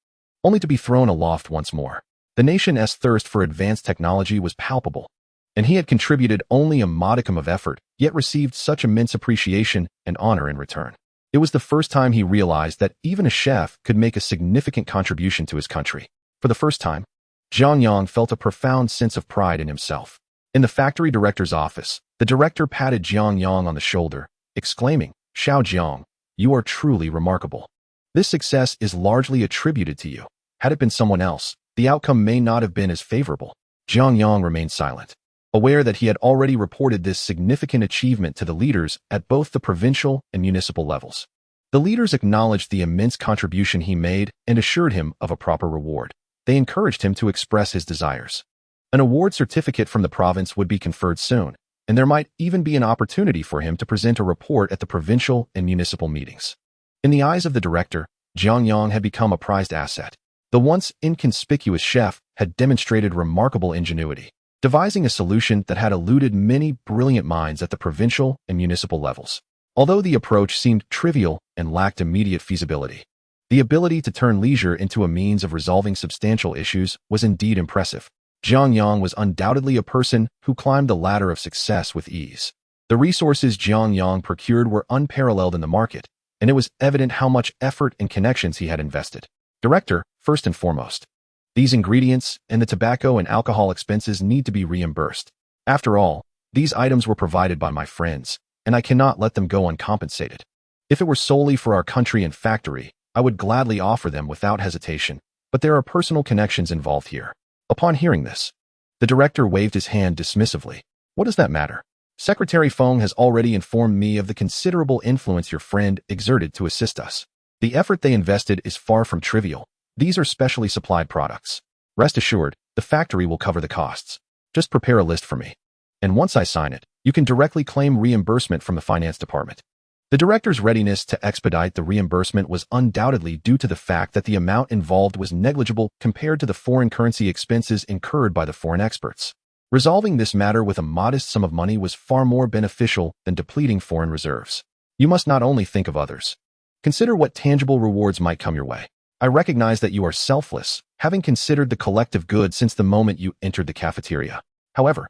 only to be thrown aloft once more. The nation's thirst for advanced technology was palpable, and he had contributed only a modicum of effort, yet received such immense appreciation and honor in return. It was the first time he realized that even a chef could make a significant contribution to his country. For the first time, Jiang Yang felt a profound sense of pride in himself. In the factory director's office, the director patted Jiang Yang on the shoulder, exclaiming, "Xiao Jiang, you are truly remarkable. This success is largely attributed to you. Had it been someone else, the outcome may not have been as favorable." Jiang Yang remained silent, aware that he had already reported this significant achievement to the leaders at both the provincial and municipal levels. The leaders acknowledged the immense contribution he made and assured him of a proper reward. They encouraged him to express his desires. An award certificate from the province would be conferred soon, and there might even be an opportunity for him to present a report at the provincial and municipal meetings. In the eyes of the director, Jiang Yang had become a prized asset. The once inconspicuous chef had demonstrated remarkable ingenuity, devising a solution that had eluded many brilliant minds at the provincial and municipal levels. Although the approach seemed trivial and lacked immediate feasibility, the ability to turn leisure into a means of resolving substantial issues was indeed impressive. Jiang Yang was undoubtedly a person who climbed the ladder of success with ease. The resources Jiang Yang procured were unparalleled in the market, and it was evident how much effort and connections he had invested. Director, first and foremost, these ingredients and the tobacco and alcohol expenses need to be reimbursed. After all, these items were provided by my friends, and I cannot let them go uncompensated. If it were solely for our country and factory, I would gladly offer them without hesitation, but there are personal connections involved here. Upon hearing this, the director waved his hand dismissively. What does that matter? Secretary Feng has already informed me of the considerable influence your friend exerted to assist us. The effort they invested is far from trivial. These are specially supplied products. Rest assured, the factory will cover the costs. Just prepare a list for me. And once I sign it, you can directly claim reimbursement from the finance department. The director's readiness to expedite the reimbursement was undoubtedly due to the fact that the amount involved was negligible compared to the foreign currency expenses incurred by the foreign experts. Resolving this matter with a modest sum of money was far more beneficial than depleting foreign reserves. You must not only think of others. Consider what tangible rewards might come your way. I recognize that you are selfless, having considered the collective good since the moment you entered the cafeteria. However,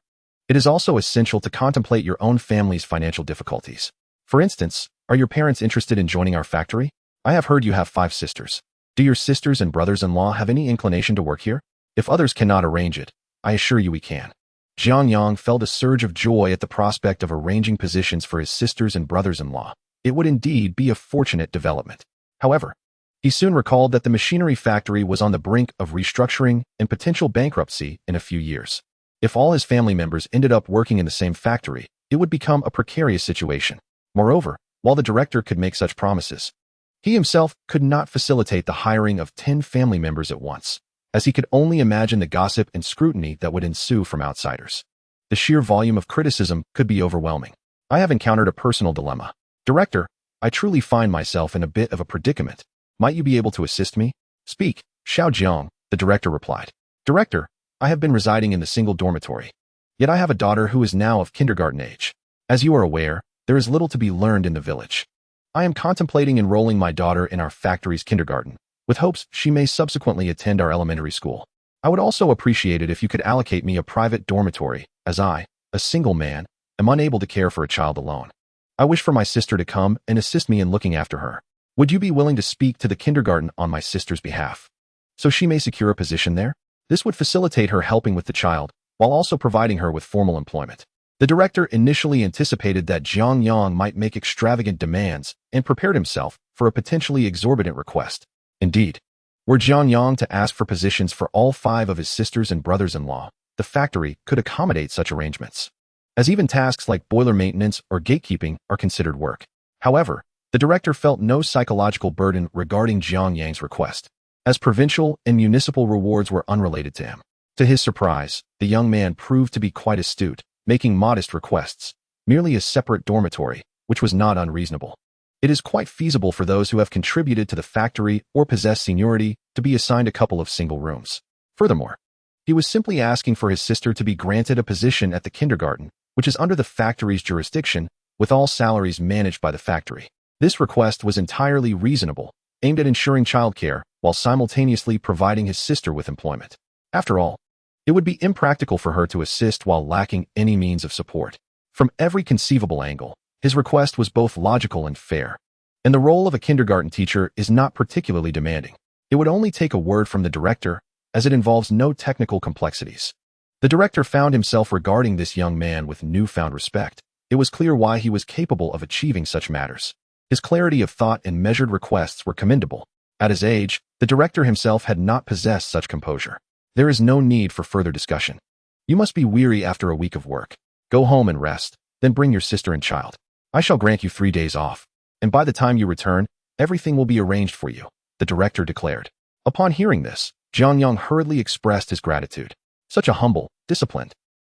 it is also essential to contemplate your own family's financial difficulties. For instance, are your parents interested in joining our factory? I have heard you have 5 sisters. Do your sisters and brothers-in-law have any inclination to work here? If others cannot arrange it, I assure you we can. Jiang Yang felt a surge of joy at the prospect of arranging positions for his sisters and brothers-in-law. It would indeed be a fortunate development. However, he soon recalled that the machinery factory was on the brink of restructuring and potential bankruptcy in a few years. If all his family members ended up working in the same factory, it would become a precarious situation. Moreover, while the director could make such promises, he himself could not facilitate the hiring of 10 family members at once, as he could only imagine the gossip and scrutiny that would ensue from outsiders. The sheer volume of criticism could be overwhelming. I have encountered a personal dilemma. Director, I truly find myself in a bit of a predicament. Might you be able to assist me? Speak, Xiao Jiang, the director replied. Director, I have been residing in the single dormitory. Yet I have a daughter who is now of kindergarten age. As you are aware, there is little to be learned in the village. I am contemplating enrolling my daughter in our factory's kindergarten, with hopes she may subsequently attend our elementary school. I would also appreciate it if you could allocate me a private dormitory, as I, a single man, am unable to care for a child alone. I wish for my sister to come and assist me in looking after her. Would you be willing to speak to the kindergarten on my sister's behalf, so she may secure a position there? This would facilitate her helping with the child, while also providing her with formal employment. The director initially anticipated that Jiang Yang might make extravagant demands and prepared himself for a potentially exorbitant request. Indeed, were Jiang Yang to ask for positions for all 5 of his sisters and brothers-in-law, the factory could accommodate such arrangements, as even tasks like boiler maintenance or gatekeeping are considered work. However, the director felt no psychological burden regarding Jiang Yang's request, as provincial and municipal rewards were unrelated to him. To his surprise, the young man proved to be quite astute, making modest requests, merely a separate dormitory, which was not unreasonable. It is quite feasible for those who have contributed to the factory or possess seniority to be assigned a couple of single rooms. Furthermore, he was simply asking for his sister to be granted a position at the kindergarten, which is under the factory's jurisdiction, with all salaries managed by the factory. This request was entirely reasonable, aimed at ensuring childcare while simultaneously providing his sister with employment. After all, it would be impractical for her to assist while lacking any means of support. From every conceivable angle, his request was both logical and fair. And the role of a kindergarten teacher is not particularly demanding. It would only take a word from the director, as it involves no technical complexities. The director found himself regarding this young man with newfound respect. It was clear why he was capable of achieving such matters. His clarity of thought and measured requests were commendable. At his age, the director himself had not possessed such composure. There is no need for further discussion. You must be weary after a week of work. Go home and rest, then bring your sister and child. I shall grant you 3 days off, and by the time you return, everything will be arranged for you, the director declared. Upon hearing this, Jiang Yang hurriedly expressed his gratitude. Such a humble, disciplined,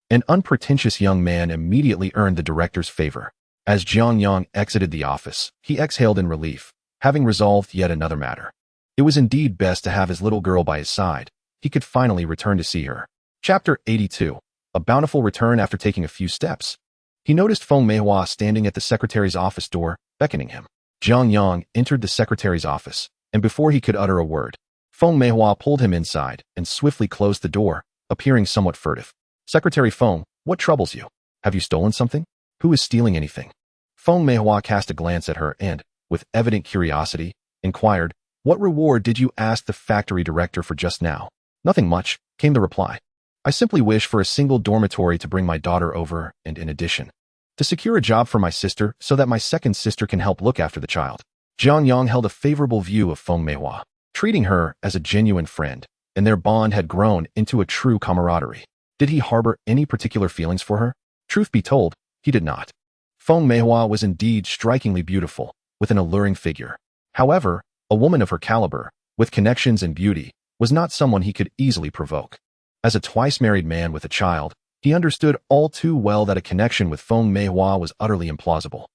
and unpretentious young man immediately earned the director's favor. As Jiang Yang exited the office, he exhaled in relief, having resolved yet another matter. It was indeed best to have his little girl by his side. He could finally return to see her. Chapter 82. A bountiful return after taking a few steps. He noticed Feng Meihua standing at the secretary's office door, beckoning him. Jiang Yang entered the secretary's office, and before he could utter a word, Feng Meihua pulled him inside and swiftly closed the door, appearing somewhat furtive. Secretary Feng, what troubles you? Have you stolen something? Who is stealing anything? Feng Meihua cast a glance at her and, with evident curiosity, inquired, what reward did you ask the factory director for just now? Nothing much, came the reply. I simply wish for a single dormitory to bring my daughter over and, in addition, to secure a job for my sister so that my second sister can help look after the child. Jiang Yang held a favorable view of Feng Meihua, treating her as a genuine friend, and their bond had grown into a true camaraderie. Did he harbor any particular feelings for her? Truth be told, he did not. Feng Meihua was indeed strikingly beautiful, with an alluring figure. However, a woman of her caliber, with connections and beauty, was not someone he could easily provoke. As a twice-married man with a child, He understood all too well that a connection with Feng Meihua was utterly implausible.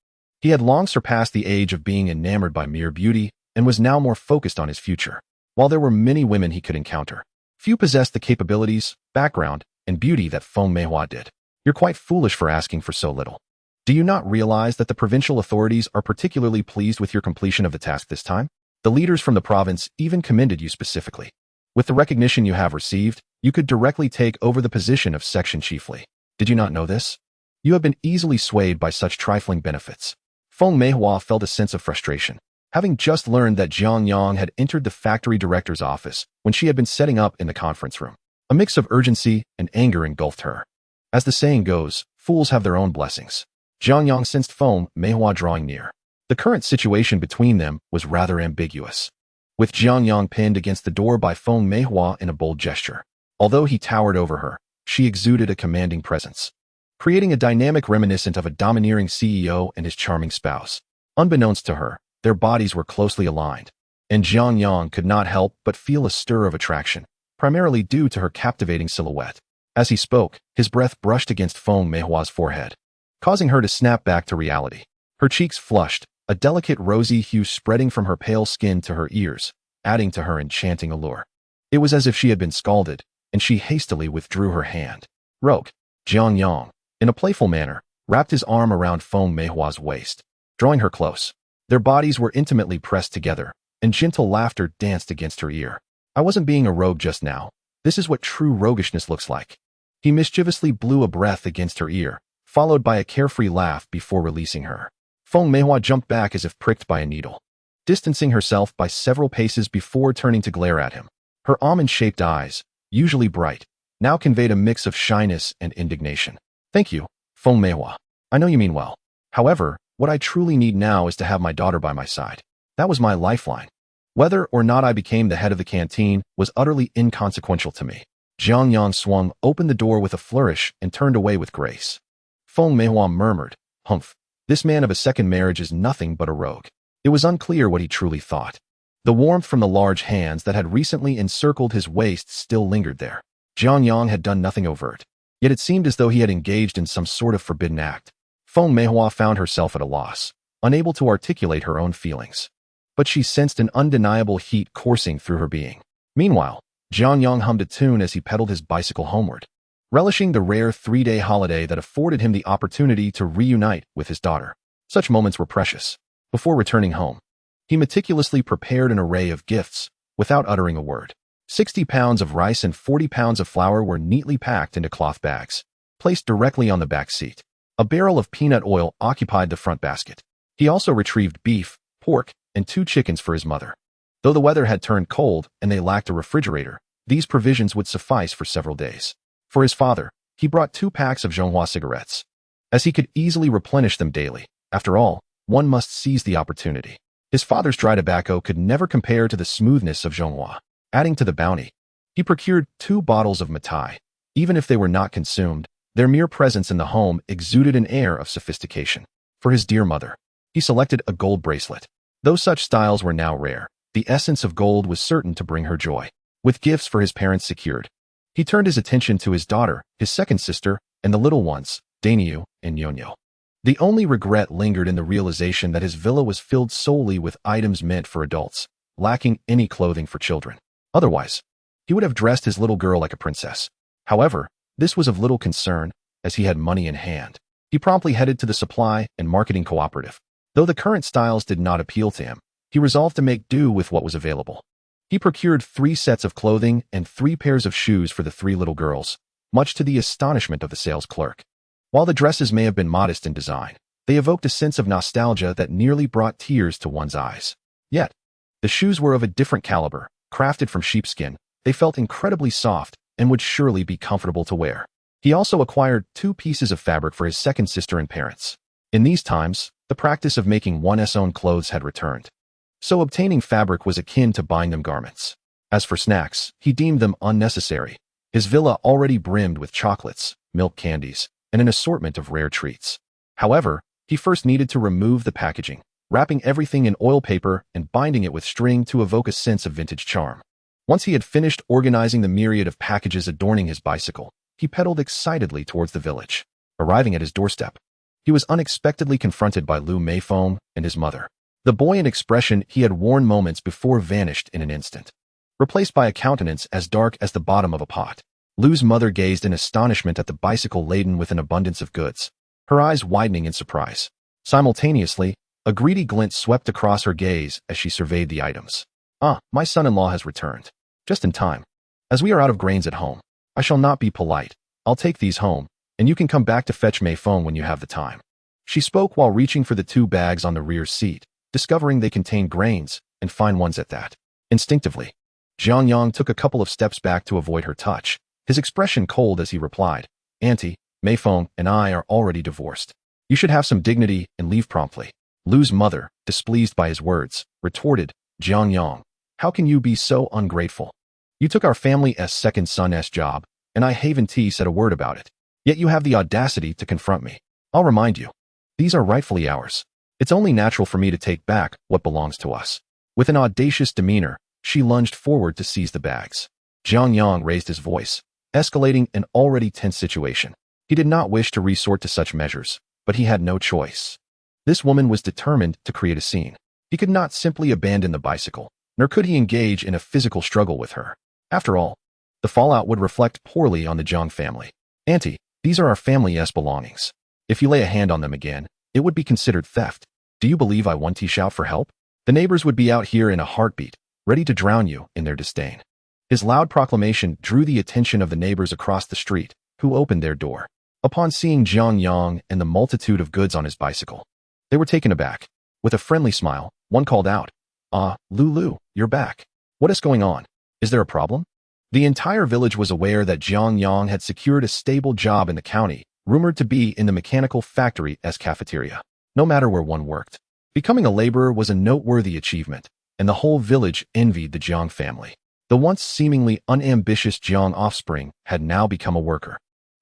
He had long surpassed the age of being enamored by mere beauty and was now more focused on his future. While there were many women he could encounter, few possessed the capabilities, background, and beauty that Feng Meihua did. You're quite foolish for asking for so little. Do you not realize that the provincial authorities are particularly pleased with your completion of the task this time? The leaders from the province even commended you specifically. With the recognition you have received, you could directly take over the position of section chiefly. Did you not know this? You have been easily swayed by such trifling benefits. Feng Meihua felt a sense of frustration, having just learned that Jiang Yang had entered the factory director's office when she had been setting up in the conference room. A mix of urgency and anger engulfed her. As the saying goes, fools have their own blessings. Jiang Yang sensed Feng Meihua drawing near. The current situation between them was rather ambiguous, with Jiang Yang pinned against the door by Feng Meihua in a bold gesture. Although he towered over her, she exuded a commanding presence, creating a dynamic reminiscent of a domineering CEO and his charming spouse. Unbeknownst to her, their bodies were closely aligned, and Jiang Yang could not help but feel a stir of attraction, primarily due to her captivating silhouette. As he spoke, his breath brushed against Feng Meihua's forehead, causing her to snap back to reality. Her cheeks flushed, a delicate rosy hue spreading from her pale skin to her ears, adding to her enchanting allure. It was as if she had been scalded, and she hastily withdrew her hand. Rogue, Jiang Yang, in a playful manner, wrapped his arm around Feng Meihua's waist, drawing her close. Their bodies were intimately pressed together, and gentle laughter danced against her ear. I wasn't being a rogue just now. This is what true roguishness looks like. He mischievously blew a breath against her ear, followed by a carefree laugh before releasing her. Feng Meihua jumped back as if pricked by a needle, distancing herself by several paces before turning to glare at him. Her almond-shaped eyes, usually bright, now conveyed a mix of shyness and indignation. Thank you, Feng Meihua. I know you mean well. However, what I truly need now is to have my daughter by my side. That was my lifeline. Whether or not I became the head of the canteen was utterly inconsequential to me. Jiang Yang swung open the door with a flourish and turned away with grace. Feng Meihua murmured, "Humph, this man of a second marriage is nothing but a rogue." It was unclear what he truly thought. The warmth from the large hands that had recently encircled his waist still lingered there. Jiang Yang had done nothing overt, yet it seemed as though he had engaged in some sort of forbidden act. Feng Meihua found herself at a loss, unable to articulate her own feelings. But she sensed an undeniable heat coursing through her being. Meanwhile, Jiang Yang hummed a tune as he pedaled his bicycle homeward, relishing the rare 3-day holiday that afforded him the opportunity to reunite with his daughter. Such moments were precious. Before returning home, he meticulously prepared an array of gifts without uttering a word. 60 pounds of rice and 40 pounds of flour were neatly packed into cloth bags, placed directly on the back seat. A barrel of peanut oil occupied the front basket. He also retrieved beef, pork, and 2 chickens for his mother. Though the weather had turned cold and they lacked a refrigerator, these provisions would suffice for several days. For his father, he brought 2 packs of Zhonghua cigarettes, as he could easily replenish them daily. After all, one must seize the opportunity. His father's dry tobacco could never compare to the smoothness of Zhonghua. Adding to the bounty, he procured 2 bottles of Matai. Even if they were not consumed, their mere presence in the home exuded an air of sophistication. For his dear mother, he selected a gold bracelet. Though such styles were now rare, the essence of gold was certain to bring her joy. With gifts for his parents secured, he turned his attention to his daughter, his second sister, and the little ones, Daniu and Nyonyo. The only regret lingered in the realization that his villa was filled solely with items meant for adults, lacking any clothing for children. Otherwise, he would have dressed his little girl like a princess. However, this was of little concern, as he had money in hand. He promptly headed to the supply and marketing cooperative. Though the current styles did not appeal to him, he resolved to make do with what was available. He procured 3 sets of clothing and 3 pairs of shoes for the 3 little girls, much to the astonishment of the sales clerk. While the dresses may have been modest in design, they evoked a sense of nostalgia that nearly brought tears to one's eyes. Yet, the shoes were of a different caliber. Crafted from sheepskin, they felt incredibly soft and would surely be comfortable to wear. He also acquired 2 pieces of fabric for his second sister and parents. In these times, the practice of making one's own clothes had returned, so obtaining fabric was akin to buying them garments. As for snacks, he deemed them unnecessary. His villa already brimmed with chocolates, milk candies, and an assortment of rare treats. However, he first needed to remove the packaging, wrapping everything in oil paper and binding it with string to evoke a sense of vintage charm. Once he had finished organizing the myriad of packages adorning his bicycle, he pedaled excitedly towards the village. Arriving at his doorstep, he was unexpectedly confronted by Liu Meifeng and his mother. The buoyant expression he had worn moments before vanished in an instant, replaced by a countenance as dark as the bottom of a pot. Liu's mother gazed in astonishment at the bicycle laden with an abundance of goods, her eyes widening in surprise. Simultaneously, a greedy glint swept across her gaze as she surveyed the items. "Ah, my son-in-law has returned. Just in time. As we are out of grains at home, I shall not be polite. I'll take these home, and you can come back to fetch Meifeng when you have the time." She spoke while reaching for the 2 bags on the rear seat, discovering they contained grains, and fine ones at that. Instinctively, Jiang Yang took a couple of steps back to avoid her touch, his expression cold as he replied, "Auntie, Meifeng and I are already divorced. You should have some dignity and leave promptly." Liu's mother, displeased by his words, retorted, "Jiang Yang, how can you be so ungrateful? You took our family's second son's job, and I haven't said a word about it. Yet you have the audacity to confront me. I'll remind you, these are rightfully ours. It's only natural for me to take back what belongs to us." With an audacious demeanor, she lunged forward to seize the bags. Jiang Yang raised his voice, escalating an already tense situation. He did not wish to resort to such measures, but he had no choice. This woman was determined to create a scene. He could not simply abandon the bicycle, nor could he engage in a physical struggle with her. After all, the fallout would reflect poorly on the Jiang family. "Auntie, these are our family's belongings. If you lay a hand on them again, it would be considered theft. Do you believe I want to shout for help? The neighbors would be out here in a heartbeat, ready to drown you in their disdain." His loud proclamation drew the attention of the neighbors across the street, who opened their door. Upon seeing Jiang Yang and the multitude of goods on his bicycle, they were taken aback. With a friendly smile, one called out, "Ah, Lulu, you're back. What is going on? Is there a problem?" The entire village was aware that Jiang Yang had secured a stable job in the county, rumored to be in the mechanical factory as cafeteria. No matter where one worked, becoming a laborer was a noteworthy achievement, and the whole village envied the Jiang family. The once seemingly unambitious Jiang offspring had now become a worker.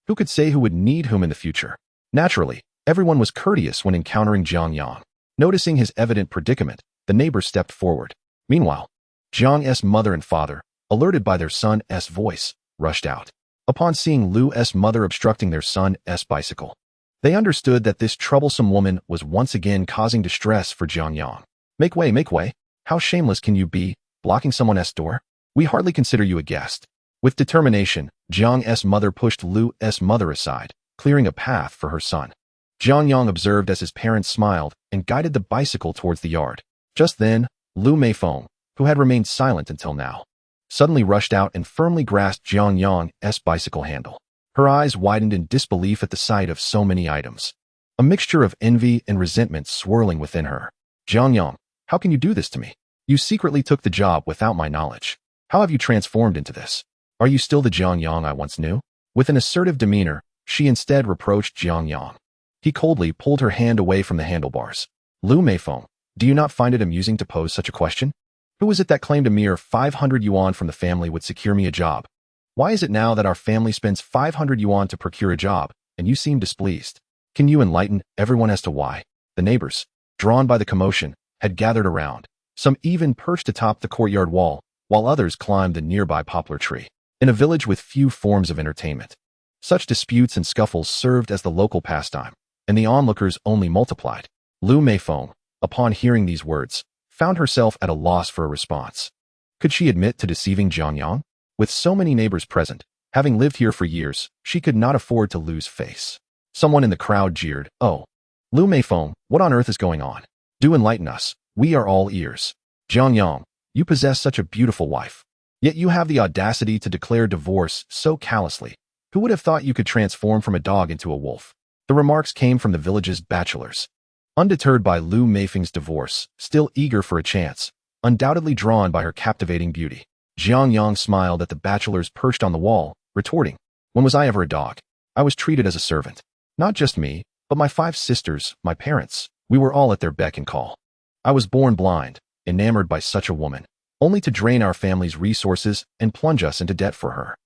Who could say who would need whom in the future? Naturally, everyone was courteous when encountering Jiang Yang. Noticing his evident predicament, the neighbors stepped forward. Meanwhile, Jiang's mother and father, alerted by their son's voice, rushed out. Upon seeing Liu's mother obstructing their son's bicycle, they understood that this troublesome woman was once again causing distress for Jiang Yang. Make way, make way. How shameless can you be, blocking someone's door? We hardly consider you a guest." With determination, Jiang's mother pushed Liu's mother aside, clearing a path for her son. Jiang Yang observed as his parents smiled and guided the bicycle towards the yard. Just then, Liu Meifeng, who had remained silent until now, suddenly rushed out and firmly grasped Jiang Yang's bicycle handle. Her eyes widened in disbelief at the sight of so many items, a mixture of envy and resentment swirling within her. "Jiang Yang, how can you do this to me? You secretly took the job without my knowledge. How have you transformed into this? Are you still the Jiang Yang I once knew?" With an assertive demeanor, she instead reproached Jiang Yang. He coldly pulled her hand away from the handlebars. "Liu Meifeng, do you not find it amusing to pose such a question? Who is it that claimed a mere 500 yuan from the family would secure me a job? Why is it now that our family spends 500 yuan to procure a job, and you seem displeased? Can you enlighten everyone as to why?" The neighbors, drawn by the commotion, had gathered around. Some even perched atop the courtyard wall, while others climbed the nearby poplar tree. In a village with few forms of entertainment, such disputes and scuffles served as the local pastime, and the onlookers only multiplied. Liu Meifeng, upon hearing these words, found herself at a loss for a response. Could she admit to deceiving Jiang Yang? With so many neighbors present, having lived here for years, she could not afford to lose face. Someone in the crowd jeered, "Oh, Liu Meifeng, what on earth is going on? Do enlighten us, we are all ears. Jiang Yang, you possess such a beautiful wife, yet you have the audacity to declare divorce so callously. Who would have thought you could transform from a dog into a wolf?" The remarks came from the village's bachelors. Undeterred by Liu Meifeng's divorce, still eager for a chance, undoubtedly drawn by her captivating beauty, Jiang Yang smiled at the bachelors perched on the wall, retorting, "When was I ever a dog? I was treated as a servant. Not just me, but my 5 sisters, my parents. We were all at their beck and call. I was born blind, enamored by such a woman, only to drain our family's resources and plunge us into debt for her.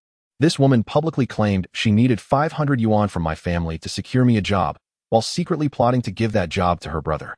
This woman publicly claimed she needed 500 yuan from my family to secure me a job, while secretly plotting to give that job to her brother.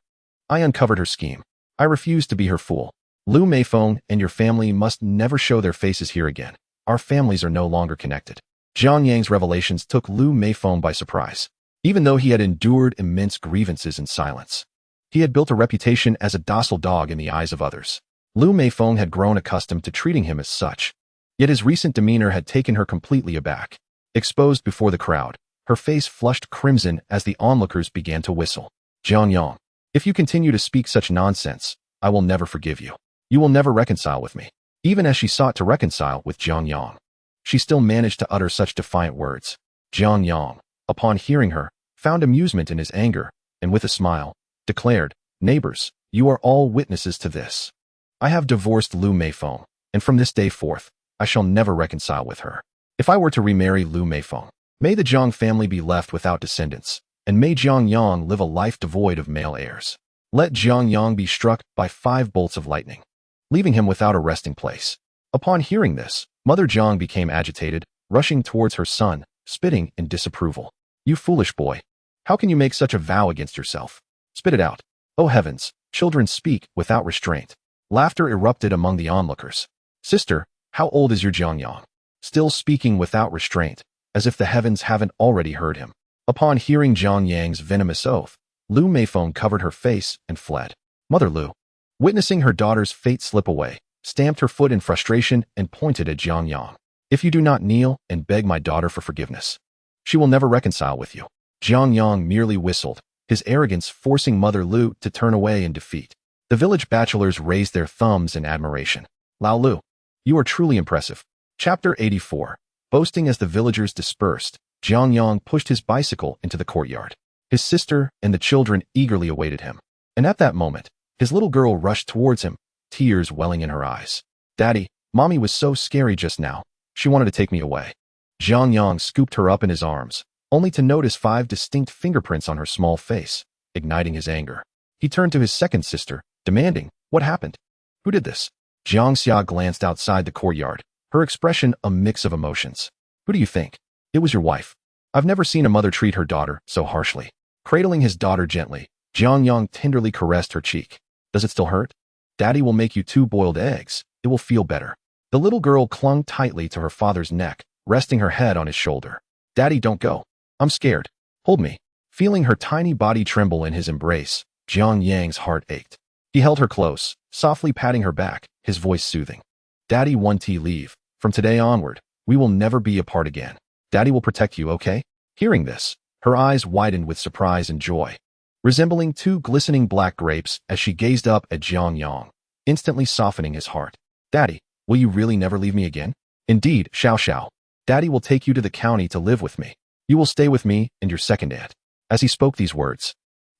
I uncovered her scheme. I refused to be her fool. Liu Meifeng and your family must never show their faces here again. Our families are no longer connected." Jiang Yang's revelations took Liu Meifeng by surprise. Even though he had endured immense grievances in silence, he had built a reputation as a docile dog in the eyes of others. Liu Meifeng had grown accustomed to treating him as such. Yet his recent demeanor had taken her completely aback. Exposed before the crowd, her face flushed crimson as the onlookers began to whistle. Jiang Yang, if you continue to speak such nonsense, I will never forgive you. You will never reconcile with me. Even as she sought to reconcile with Jiang Yang, she still managed to utter such defiant words. Jiang Yang, upon hearing her, found amusement in his anger, and with a smile, declared, "Neighbors, you are all witnesses to this. I have divorced Liu Meifeng, and from this day forth, I shall never reconcile with her. If I were to remarry Liu Meifeng, may the Jiang family be left without descendants, and may Jiang Yang live a life devoid of male heirs. Let Jiang Yang be struck by 5 bolts of lightning, leaving him without a resting place." Upon hearing this, Mother Jiang became agitated, rushing towards her son, spitting in disapproval. "You foolish boy. How can you make such a vow against yourself? Spit it out. Oh heavens, children speak without restraint." Laughter erupted among the onlookers. "Sister, how old is your Jiang Yang? Still speaking without restraint, as if the heavens haven't already heard him." Upon hearing Jiang Yang's venomous oath, Liu Meifeng covered her face and fled. Mother Liu, witnessing her daughter's fate slip away, stamped her foot in frustration and pointed at Jiang Yang. "If you do not kneel and beg my daughter for forgiveness, she will never reconcile with you." Jiang Yang merely whistled, his arrogance forcing Mother Liu to turn away in defeat. The village bachelors raised their thumbs in admiration. "Lao Liu, you are truly impressive." Chapter 84. Boasting as the villagers dispersed, Jiang Yang pushed his bicycle into the courtyard. His sister and the children eagerly awaited him. And at that moment, his little girl rushed towards him, tears welling in her eyes. "Daddy, Mommy was so scary just now. She wanted to take me away." Jiang Yang scooped her up in his arms, only to notice 5 distinct fingerprints on her small face, igniting his anger. He turned to his second sister, demanding, "What happened? Who did this?" Jiang Xiao glanced outside the courtyard, her expression a mix of emotions. "Who do you think? It was your wife. I've never seen a mother treat her daughter so harshly." Cradling his daughter gently, Jiang Yang tenderly caressed her cheek. "Does it still hurt? Daddy will make you 2 boiled eggs. It will feel better." The little girl clung tightly to her father's neck, resting her head on his shoulder. "Daddy, don't go. I'm scared. Hold me." Feeling her tiny body tremble in his embrace, Jiang Yang's heart ached. He held her close, softly patting her back, his voice soothing. "Daddy, 1T leave. From today onward, we will never be apart again. Daddy will protect you, okay?" Hearing this, her eyes widened with surprise and joy, resembling 2 glistening black grapes as she gazed up at Jiang Yang, instantly softening his heart. "Daddy, will you really never leave me again?" "Indeed, Xiaoxiao. Daddy will take you to the county to live with me. You will stay with me and your second aunt." As he spoke these words,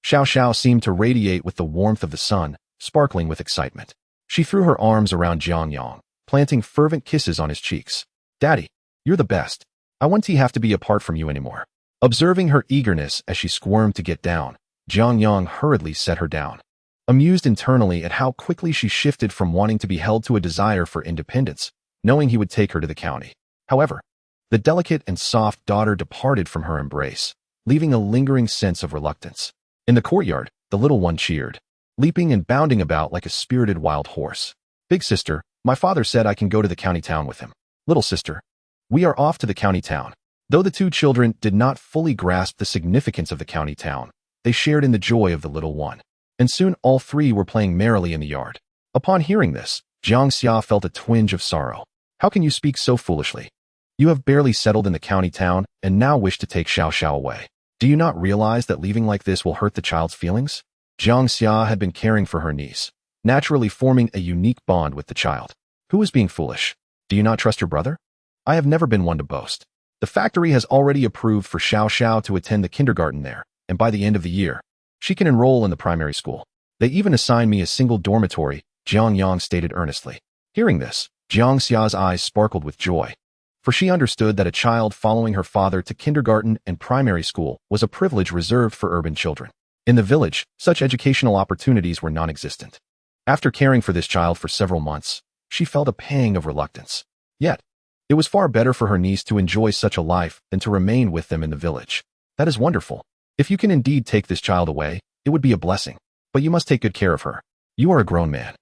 Xiaoxiao seemed to radiate with the warmth of the sun, sparkling with excitement. She threw her arms around Jiang Yang, planting fervent kisses on his cheeks. "Daddy, you're the best. I won't have to be apart from you anymore." Observing her eagerness as she squirmed to get down, Jiang Yang hurriedly set her down. Amused internally at how quickly she shifted from wanting to be held to a desire for independence, knowing he would take her to the county. However, the delicate and soft daughter departed from her embrace, leaving a lingering sense of reluctance. In the courtyard, the little one cheered, leaping and bounding about like a spirited wild horse. "Big sister, my father said I can go to the county town with him. Little sister, we are off to the county town." Though the 2 children did not fully grasp the significance of the county town, they shared in the joy of the little one. And soon all 3 were playing merrily in the yard. Upon hearing this, Jiang Xiao felt a twinge of sorrow. "How can you speak so foolishly? You have barely settled in the county town and now wish to take Xiaoxiao away. Do you not realize that leaving like this will hurt the child's feelings?" Jiang Xia had been caring for her niece, naturally forming a unique bond with the child. "Who is being foolish? Do you not trust your brother? I have never been one to boast. The factory has already approved for Xiaoxiao to attend the kindergarten there, and by the end of the year, she can enroll in the primary school. They even assigned me a single dormitory," Jiang Yang stated earnestly. Hearing this, Jiang Xia's eyes sparkled with joy, for she understood that a child following her father to kindergarten and primary school was a privilege reserved for urban children. In the village, such educational opportunities were non-existent. After caring for this child for several months, she felt a pang of reluctance. Yet, it was far better for her niece to enjoy such a life than to remain with them in the village. "That is wonderful. If you can indeed take this child away, it would be a blessing. But you must take good care of her. You are a grown man.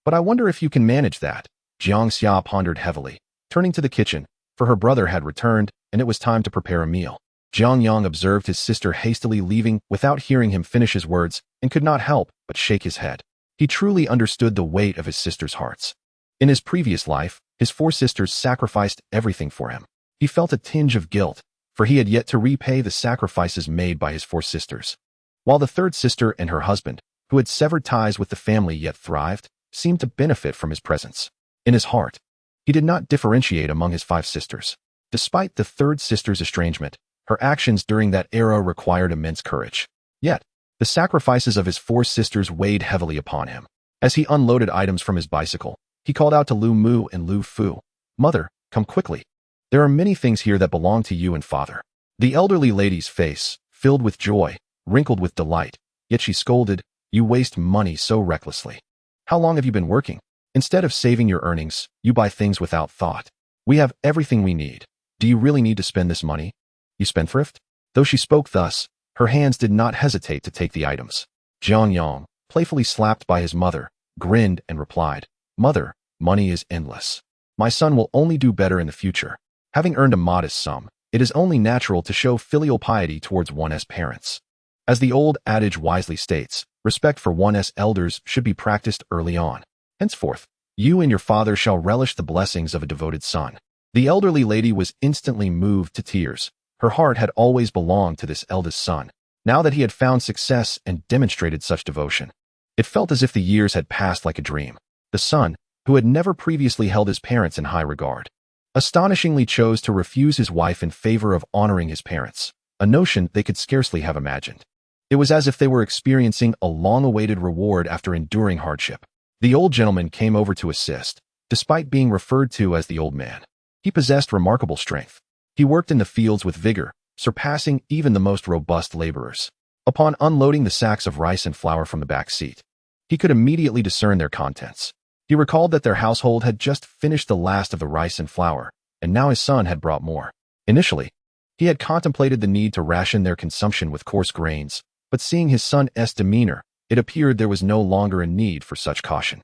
But I wonder if you can manage that." Jiang Xia pondered heavily, turning to the kitchen, for her brother had returned, and it was time to prepare a meal. Jiang Yang observed his sister hastily leaving without hearing him finish his words and could not help but shake his head. He truly understood the weight of his sisters' hearts. In his previous life, his 4 sisters sacrificed everything for him. He felt a tinge of guilt, for he had yet to repay the sacrifices made by his 4 sisters. While the 3rd sister and her husband, who had severed ties with the family yet thrived, seemed to benefit from his presence. In his heart, he did not differentiate among his 5 sisters. Despite the 3rd sister's estrangement, her actions during that era required immense courage. Yet, the sacrifices of his 4 sisters weighed heavily upon him. As he unloaded items from his bicycle, he called out to Lu Mu and Lu Fu, "Mother, come quickly. There are many things here that belong to you and father." The elderly lady's face, filled with joy, wrinkled with delight, yet she scolded, "You waste money so recklessly. How long have you been working? Instead of saving your earnings, you buy things without thought. We have everything we need. Do you really need to spend this money? You spendthrift?" Though she spoke thus, her hands did not hesitate to take the items. Jiang Yang, playfully slapped by his mother, grinned and replied, "Mother, money is endless. My son will only do better in the future. Having earned a modest sum, it is only natural to show filial piety towards one's parents. As the old adage wisely states, respect for one's elders should be practiced early on. Henceforth, you and your father shall relish the blessings of a devoted son." The elderly lady was instantly moved to tears. Her heart had always belonged to this eldest son. Now that he had found success and demonstrated such devotion, it felt as if the years had passed like a dream. The son, who had never previously held his parents in high regard, astonishingly chose to refuse his wife in favor of honoring his parents, a notion they could scarcely have imagined. It was as if they were experiencing a long-awaited reward after enduring hardship. The old gentleman came over to assist, despite being referred to as the old man. He possessed remarkable strength. He worked in the fields with vigor, surpassing even the most robust laborers. Upon unloading the sacks of rice and flour from the back seat, he could immediately discern their contents. He recalled that their household had just finished the last of the rice and flour, and now his son had brought more. Initially, he had contemplated the need to ration their consumption with coarse grains, but seeing his son's demeanor, it appeared there was no longer a need for such caution.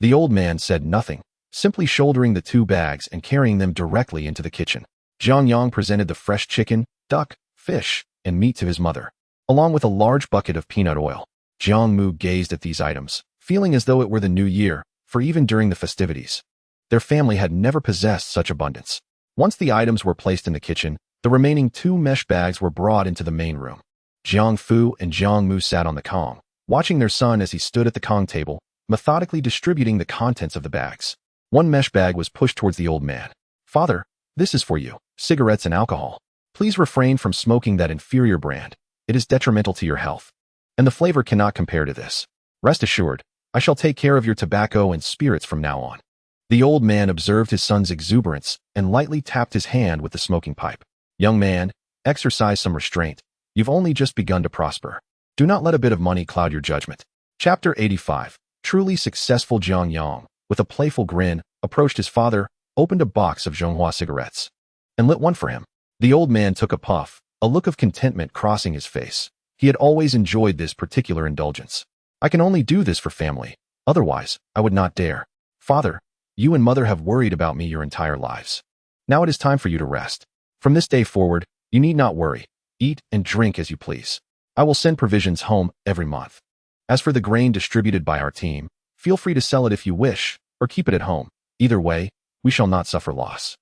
The old man said nothing, simply shouldering the 2 bags and carrying them directly into the kitchen. Jiang Yang presented the fresh chicken, duck, fish, and meat to his mother, along with a large bucket of peanut oil. Jiang Mu gazed at these items, feeling as though it were the new year, for even during the festivities, their family had never possessed such abundance. Once the items were placed in the kitchen, the remaining 2 mesh bags were brought into the main room. Jiang Fu and Jiang Mu sat on the Kong, watching their son as he stood at the Kong table, methodically distributing the contents of the bags. One mesh bag was pushed towards the old man. "Father, this is for you. Cigarettes and alcohol. Please refrain from smoking that inferior brand. It is detrimental to your health, and the flavor cannot compare to this. Rest assured, I shall take care of your tobacco and spirits from now on." The old man observed his son's exuberance and lightly tapped his hand with the smoking pipe. "Young man, exercise some restraint. You've only just begun to prosper. Do not let a bit of money cloud your judgment." Chapter 85. Truly successful. Jiang Yang, with a playful grin, approached his father, opened a box of Zhonghua cigarettes, and lit one for him. The old man took a puff, a look of contentment crossing his face. He had always enjoyed this particular indulgence. "I can only do this for family. Otherwise, I would not dare. Father, you and mother have worried about me your entire lives. Now it is time for you to rest. From this day forward, you need not worry. Eat and drink as you please. I will send provisions home every month. As for the grain distributed by our team, feel free to sell it if you wish, or keep it at home. Either way, we shall not suffer loss."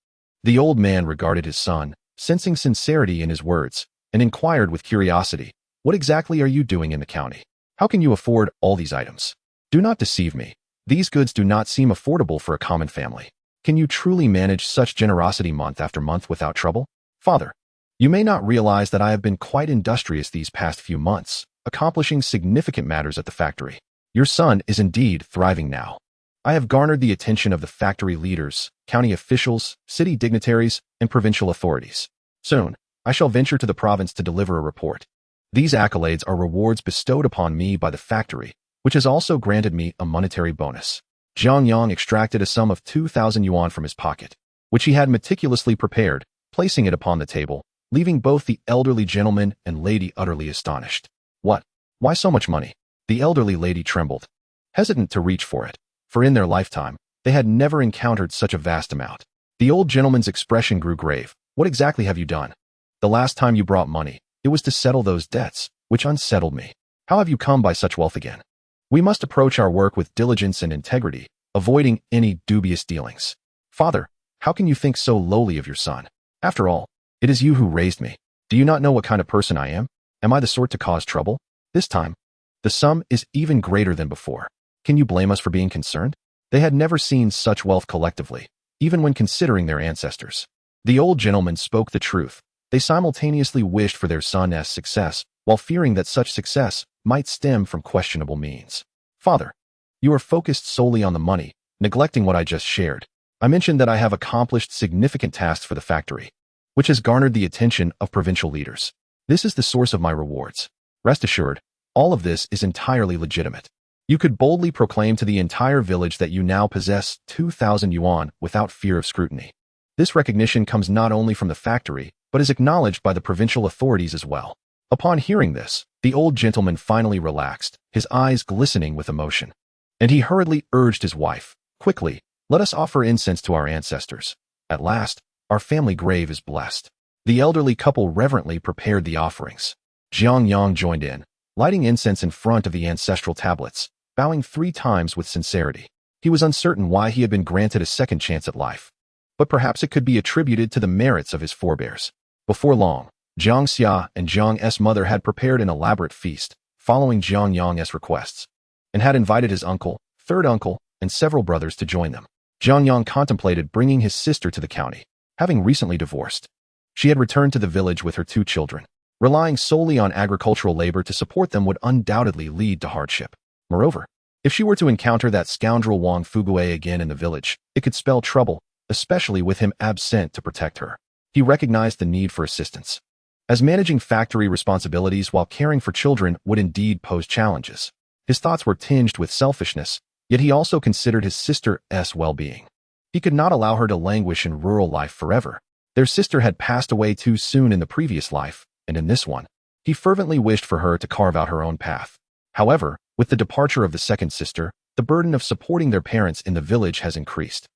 The old man regarded his son, sensing sincerity in his words, and inquired with curiosity, "What exactly are you doing in the county? How can you afford all these items? Do not deceive me. These goods do not seem affordable for a common family. Can you truly manage such generosity month after month without trouble? Father, you may not realize that I have been quite industrious these past few months, accomplishing significant matters at the factory. Your son is indeed thriving now. I have garnered the attention of the factory leaders, county officials, city dignitaries, and provincial authorities. Soon, I shall venture to the province to deliver a report. These accolades are rewards bestowed upon me by the factory, which has also granted me a monetary bonus." Jiang Yang extracted a sum of 2,000 yuan from his pocket, which he had meticulously prepared, placing it upon the table, leaving both the elderly gentleman and lady utterly astonished. "What? Why so much money?" The elderly lady trembled, hesitant to reach for it, for in their lifetime, they had never encountered such a vast amount. The old gentleman's expression grew grave. What exactly have you done? The last time you brought money, it was to settle those debts, which unsettled me. How have you come by such wealth again? We must approach our work with diligence and integrity, avoiding any dubious dealings. Father, how can you think so lowly of your son? After all, it is you who raised me. Do you not know what kind of person I am? Am I the sort to cause trouble? This time, the sum is even greater than before. Can you blame us for being concerned? They had never seen such wealth collectively, even when considering their ancestors. The old gentleman spoke the truth. They simultaneously wished for their son's success, while fearing that such success might stem from questionable means. Father, you are focused solely on the money, neglecting what I just shared. I mentioned that I have accomplished significant tasks for the factory, which has garnered the attention of provincial leaders. This is the source of my rewards. Rest assured, all of this is entirely legitimate. You could boldly proclaim to the entire village that you now possess 2,000 yuan without fear of scrutiny. This recognition comes not only from the factory, but is acknowledged by the provincial authorities as well. Upon hearing this, the old gentleman finally relaxed, his eyes glistening with emotion. And he hurriedly urged his wife, "Quickly, let us offer incense to our ancestors. At last, our family grave is blessed." The elderly couple reverently prepared the offerings. Jiang Yang joined in, lighting incense in front of the ancestral tablets, bowing 3 times with sincerity. He was uncertain why he had been granted a second chance at life, but perhaps it could be attributed to the merits of his forebears. Before long, Jiang Xia and Jiang's mother had prepared an elaborate feast, following Jiang Yang's requests, and had invited his uncle, third uncle, and several brothers to join them. Jiang Yang contemplated bringing his sister to the county, having recently divorced. She had returned to the village with her 2 children. Relying solely on agricultural labor to support them would undoubtedly lead to hardship. Moreover, if she were to encounter that scoundrel Wang Fugue again in the village, it could spell trouble, especially with him absent to protect her. He recognized the need for assistance, as managing factory responsibilities while caring for children would indeed pose challenges. His thoughts were tinged with selfishness, yet he also considered his sister's well-being. He could not allow her to languish in rural life forever. Their sister had passed away too soon in the previous life, and in this one, he fervently wished for her to carve out her own path. However, with the departure of the second sister, the burden of supporting their parents in the village has increased.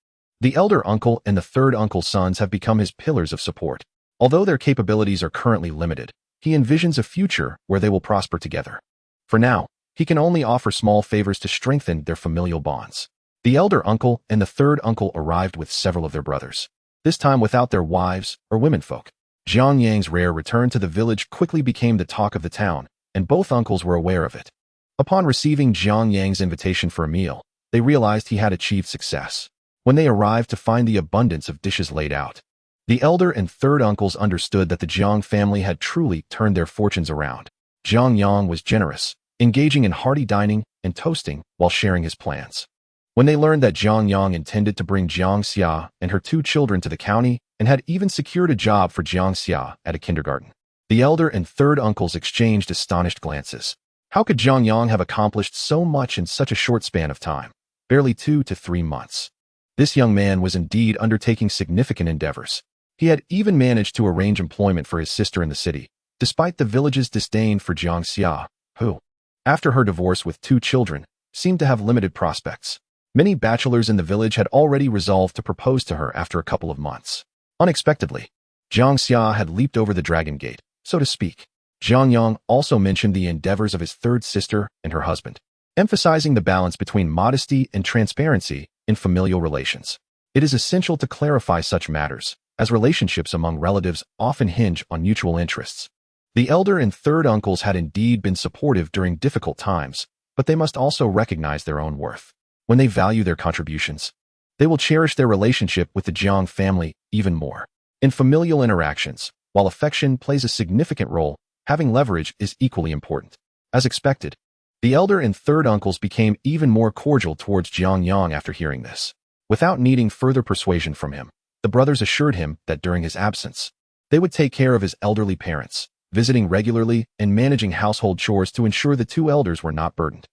The elder uncle and the third uncle's sons have become his pillars of support. Although their capabilities are currently limited, he envisions a future where they will prosper together. For now, he can only offer small favors to strengthen their familial bonds. The elder uncle and the third uncle arrived with several of their brothers, this time without their wives or womenfolk. Jiang Yang's rare return to the village quickly became the talk of the town, and both uncles were aware of it. Upon receiving Jiang Yang's invitation for a meal, they realized he had achieved success. When they arrived to find the abundance of dishes laid out, the elder and third uncles understood that the Jiang family had truly turned their fortunes around. Jiang Yang was generous, engaging in hearty dining and toasting while sharing his plans. When they learned that Jiang Yang intended to bring Jiang Xiao and her 2 children to the county and had even secured a job for Jiang Xiao at a kindergarten, the elder and third uncles exchanged astonished glances. How could Jiang Yang have accomplished so much in such a short span of time? Barely 2 to 3 months. This young man was indeed undertaking significant endeavors. He had even managed to arrange employment for his sister in the city, despite the village's disdain for Jiang Xiao, who, after her divorce with 2 children, seemed to have limited prospects. Many bachelors in the village had already resolved to propose to her after a couple of months. Unexpectedly, Jiang Xiao had leaped over the dragon gate, so to speak. Jiang Yang also mentioned the endeavors of his third sister and her husband, emphasizing the balance between modesty and transparency in familial relations. It is essential to clarify such matters, as relationships among relatives often hinge on mutual interests. The elder and third uncles had indeed been supportive during difficult times, but they must also recognize their own worth. When they value their contributions, they will cherish their relationship with the Jiang family even more. In familial interactions, while affection plays a significant role, having leverage is equally important. As expected, the elder and third uncles became even more cordial towards Jiang Yang after hearing this. Without needing further persuasion from him, the brothers assured him that during his absence, they would take care of his elderly parents, visiting regularly and managing household chores to ensure the 2 elders were not burdened.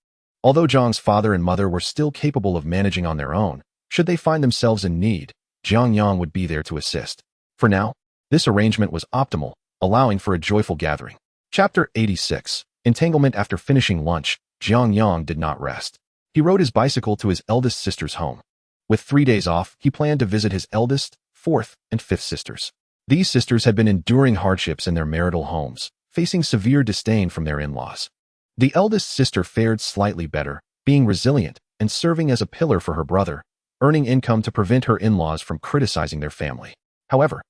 Although Jiang's father and mother were still capable of managing on their own, should they find themselves in need, Jiang Yang would be there to assist. For now, this arrangement was optimal, allowing for a joyful gathering. Chapter 86. Entanglement. After finishing lunch, Jiang Yang did not rest. He rode his bicycle to his eldest sister's home. With 3 days off, he planned to visit his eldest, fourth, and fifth sisters. These sisters had been enduring hardships in their marital homes, facing severe disdain from their in-laws. The eldest sister fared slightly better, being resilient and serving as a pillar for her brother, earning income to prevent her in-laws from criticizing their family. However,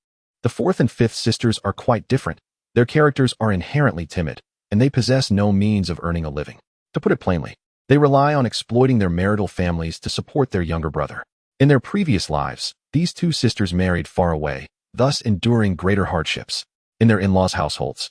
the fourth and fifth sisters are quite different. Their characters are inherently timid, and they possess no means of earning a living. To put it plainly, they rely on exploiting their marital families to support their younger brother. In their previous lives, these two sisters married far away, thus enduring greater hardships. In their in-laws' households,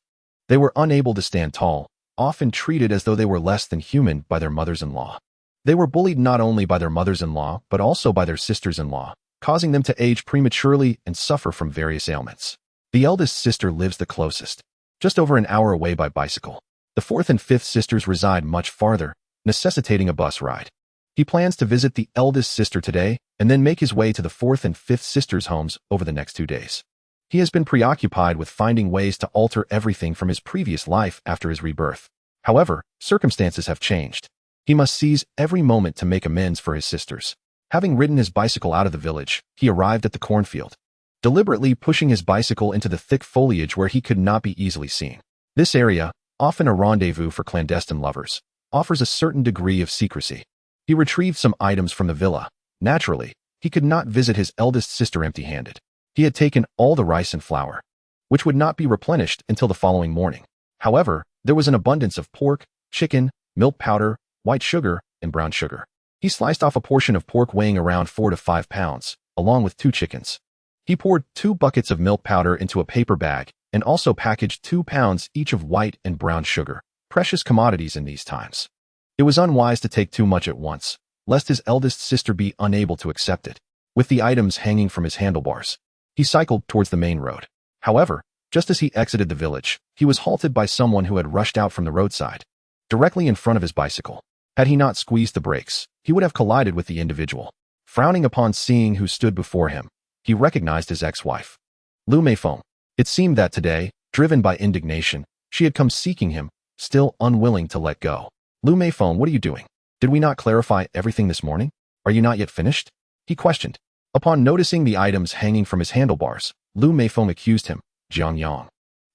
they were unable to stand tall, often treated as though they were less than human by their mothers-in-law. They were bullied not only by their mothers-in-law, but also by their sisters-in-law, causing them to age prematurely and suffer from various ailments. The eldest sister lives the closest, just over an hour away by bicycle. The fourth and fifth sisters reside much farther, necessitating a bus ride. He plans to visit the eldest sister today and then make his way to the fourth and fifth sisters' homes over the next 2 days. He has been preoccupied with finding ways to alter everything from his previous life after his rebirth. However, circumstances have changed. He must seize every moment to make amends for his sisters. Having ridden his bicycle out of the village, he arrived at the cornfield, deliberately pushing his bicycle into the thick foliage where he could not be easily seen. This area, often a rendezvous for clandestine lovers, offers a certain degree of secrecy. He retrieved some items from the villa. Naturally, he could not visit his eldest sister empty-handed. He had taken all the rice and flour, which would not be replenished until the following morning. However, there was an abundance of pork, chicken, milk powder, white sugar, and brown sugar. He sliced off a portion of pork weighing around 4 to 5 pounds, along with 2 chickens. He poured 2 buckets of milk powder into a paper bag and also packaged 2 pounds each of white and brown sugar, precious commodities in these times. It was unwise to take too much at once, lest his eldest sister be unable to accept it. With the items hanging from his handlebars, he cycled towards the main road. However, just as he exited the village, he was halted by someone who had rushed out from the roadside, directly in front of his bicycle. Had he not squeezed the brakes, he would have collided with the individual. Frowning upon seeing who stood before him, he recognized his ex-wife, Liu Meifeng. It seemed that today, driven by indignation, she had come seeking him, still unwilling to let go. Liu Meifeng, what are you doing? Did we not clarify everything this morning? Are you not yet finished? He questioned. Upon noticing the items hanging from his handlebars, Liu Meifeng accused him. Jiang Yang,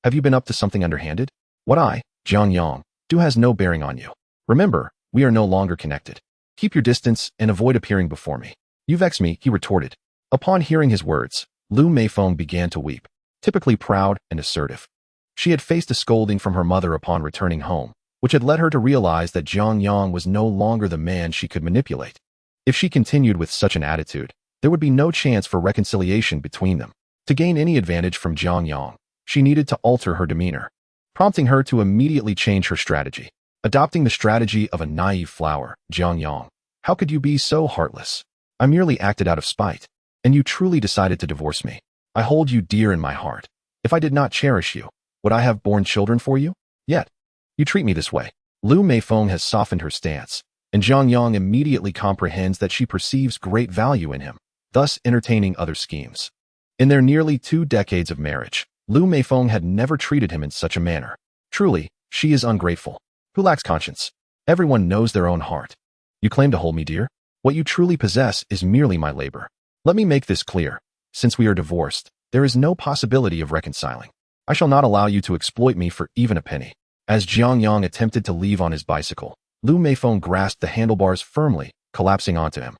have you been up to something underhanded? What I, Jiang Yang, do has no bearing on you. Remember, we are no longer connected. Keep your distance and avoid appearing before me. You vex me, he retorted. Upon hearing his words, Liu Meifeng began to weep. Typically proud and assertive, she had faced a scolding from her mother upon returning home, which had led her to realize that Jiang Yang was no longer the man she could manipulate. If she continued with such an attitude, there would be no chance for reconciliation between them. To gain any advantage from Jiang Yang, she needed to alter her demeanor, prompting her to immediately change her strategy. Adopting the strategy of a naive flower, Jiang Yang, how could you be so heartless? I merely acted out of spite, and you truly decided to divorce me. I hold you dear in my heart. If I did not cherish you, would I have borne children for you? Yet, you treat me this way. Liu Meifeng has softened her stance, and Jiang Yang immediately comprehends that she perceives great value in him, thus entertaining other schemes. In their nearly 2 decades of marriage, Liu Meifeng had never treated him in such a manner. Truly, she is ungrateful. Who lacks conscience? Everyone knows their own heart. You claim to hold me dear? What you truly possess is merely my labor. Let me make this clear. Since we are divorced, there is no possibility of reconciling. I shall not allow you to exploit me for even a penny. As Jiang Yang attempted to leave on his bicycle, Liu Meifeng grasped the handlebars firmly, collapsing onto him.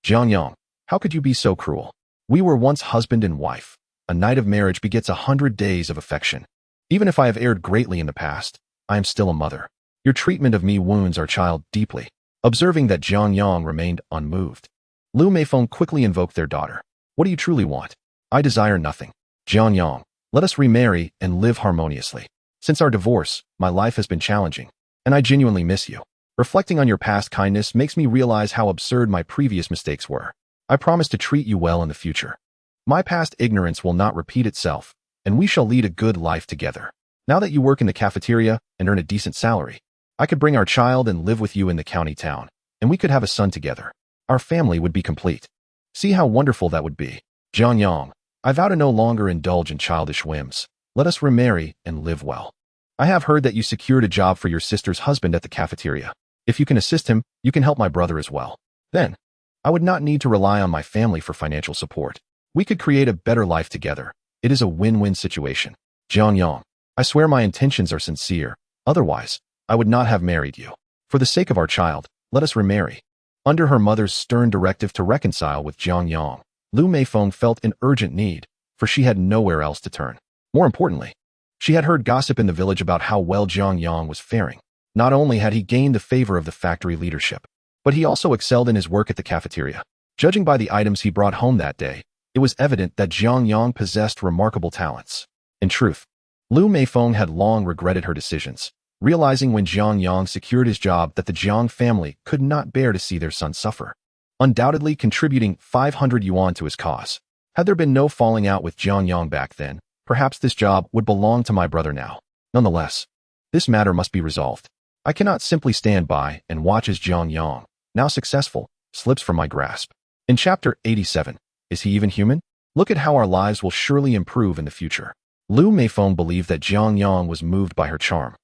Jiang Yang, how could you be so cruel? We were once husband and wife. A night of marriage begets 100 days of affection. Even if I have erred greatly in the past, I am still a mother. Your treatment of me wounds our child deeply. Observing that Jiang Yang remained unmoved, Liu Meifeng quickly invoked their daughter. What do you truly want? I desire nothing. Jiang Yang, let us remarry and live harmoniously. Since our divorce, my life has been challenging, and I genuinely miss you. Reflecting on your past kindness makes me realize how absurd my previous mistakes were. I promise to treat you well in the future. My past ignorance will not repeat itself, and we shall lead a good life together. Now that you work in the cafeteria and earn a decent salary, I could bring our child and live with you in the county town, and we could have a son together. Our family would be complete. See how wonderful that would be. Jiang Yang, I vow to no longer indulge in childish whims. Let us remarry and live well. I have heard that you secured a job for your sister's husband at the cafeteria. If you can assist him, you can help my brother as well. Then, I would not need to rely on my family for financial support. We could create a better life together. It is a win-win situation. Jiang Yang, I swear my intentions are sincere. Otherwise, I would not have married you. For the sake of our child, let us remarry. Under her mother's stern directive to reconcile with Jiang Yang, Liu Meifeng felt an urgent need, for she had nowhere else to turn. More importantly, she had heard gossip in the village about how well Jiang Yang was faring. Not only had he gained the favor of the factory leadership, but he also excelled in his work at the cafeteria. Judging by the items he brought home that day, it was evident that Jiang Yang possessed remarkable talents. In truth, Liu Meifeng had long regretted her decisions, realizing when Jiang Yang secured his job that the Jiang family could not bear to see their son suffer, undoubtedly contributing 500 yuan to his cause. Had there been no falling out with Jiang Yang back then, perhaps this job would belong to my brother now. Nonetheless, this matter must be resolved. I cannot simply stand by and watch as Jiang Yang, now successful, slips from my grasp. In chapter 87, is he even human? Look at how our lives will surely improve in the future. Liu Meifeng believed that Jiang Yang was moved by her charm,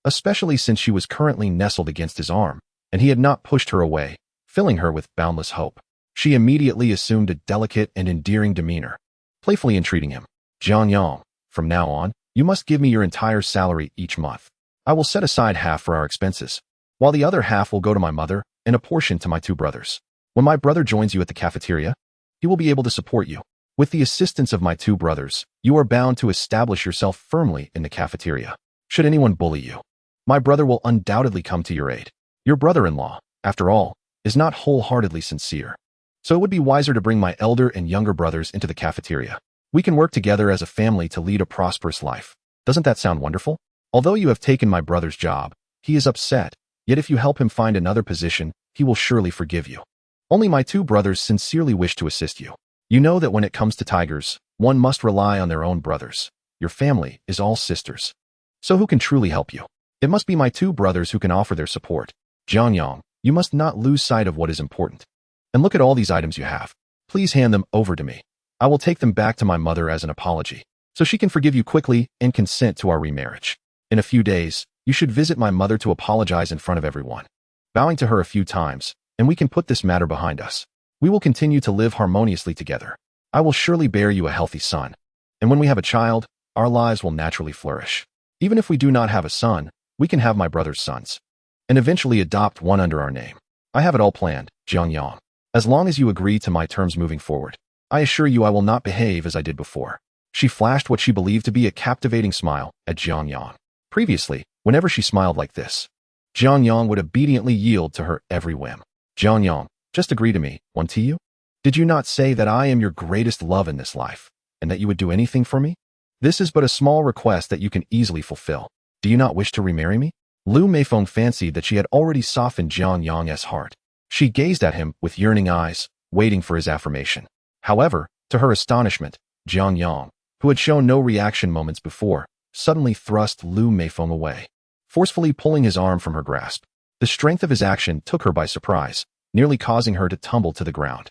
especially since she was currently nestled against his arm, and he had not pushed her away, filling her with boundless hope. She immediately assumed a delicate and endearing demeanor, playfully entreating him. Jiang Yang, from now on, you must give me your entire salary each month. I will set aside half for our expenses, while the other half will go to my mother and a portion to my two brothers. When my brother joins you at the cafeteria, he will be able to support you. With the assistance of my two brothers, you are bound to establish yourself firmly in the cafeteria. Should anyone bully you, my brother will undoubtedly come to your aid. Your brother-in-law, after all, is not wholeheartedly sincere. So it would be wiser to bring my elder and younger brothers into the cafeteria. We can work together as a family to lead a prosperous life. Doesn't that sound wonderful? Although you have taken my brother's job, he is upset, yet if you help him find another position, he will surely forgive you. Only my two brothers sincerely wish to assist you. You know that when it comes to tigers, one must rely on their own brothers. Your family is all sisters. So who can truly help you? It must be my two brothers who can offer their support. Jiang Yang, you must not lose sight of what is important. And look at all these items you have. Please hand them over to me. I will take them back to my mother as an apology, so she can forgive you quickly and consent to our remarriage. In a few days, you should visit my mother to apologize in front of everyone, bowing to her a few times, and we can put this matter behind us. We will continue to live harmoniously together. I will surely bear you a healthy son, and when we have a child, our lives will naturally flourish. Even if we do not have a son, we can have my brother's sons, and eventually adopt one under our name. I have it all planned, Jiang Yang. As long as you agree to my terms moving forward, I assure you I will not behave as I did before. She flashed what she believed to be a captivating smile at Jiang Yang. Previously, whenever she smiled like this, Jiang Yang would obediently yield to her every whim. Jiang Yang, just agree to me, won't you? Did you not say that I am your greatest love in this life, and that you would do anything for me? This is but a small request that you can easily fulfill. Do you not wish to remarry me? Liu Meifeng fancied that she had already softened Jiang Yang's heart. She gazed at him with yearning eyes, waiting for his affirmation. However, to her astonishment, Jiang Yang, who had shown no reaction moments before, suddenly thrust Liu Meifeng away, forcefully pulling his arm from her grasp. The strength of his action took her by surprise, nearly causing her to tumble to the ground.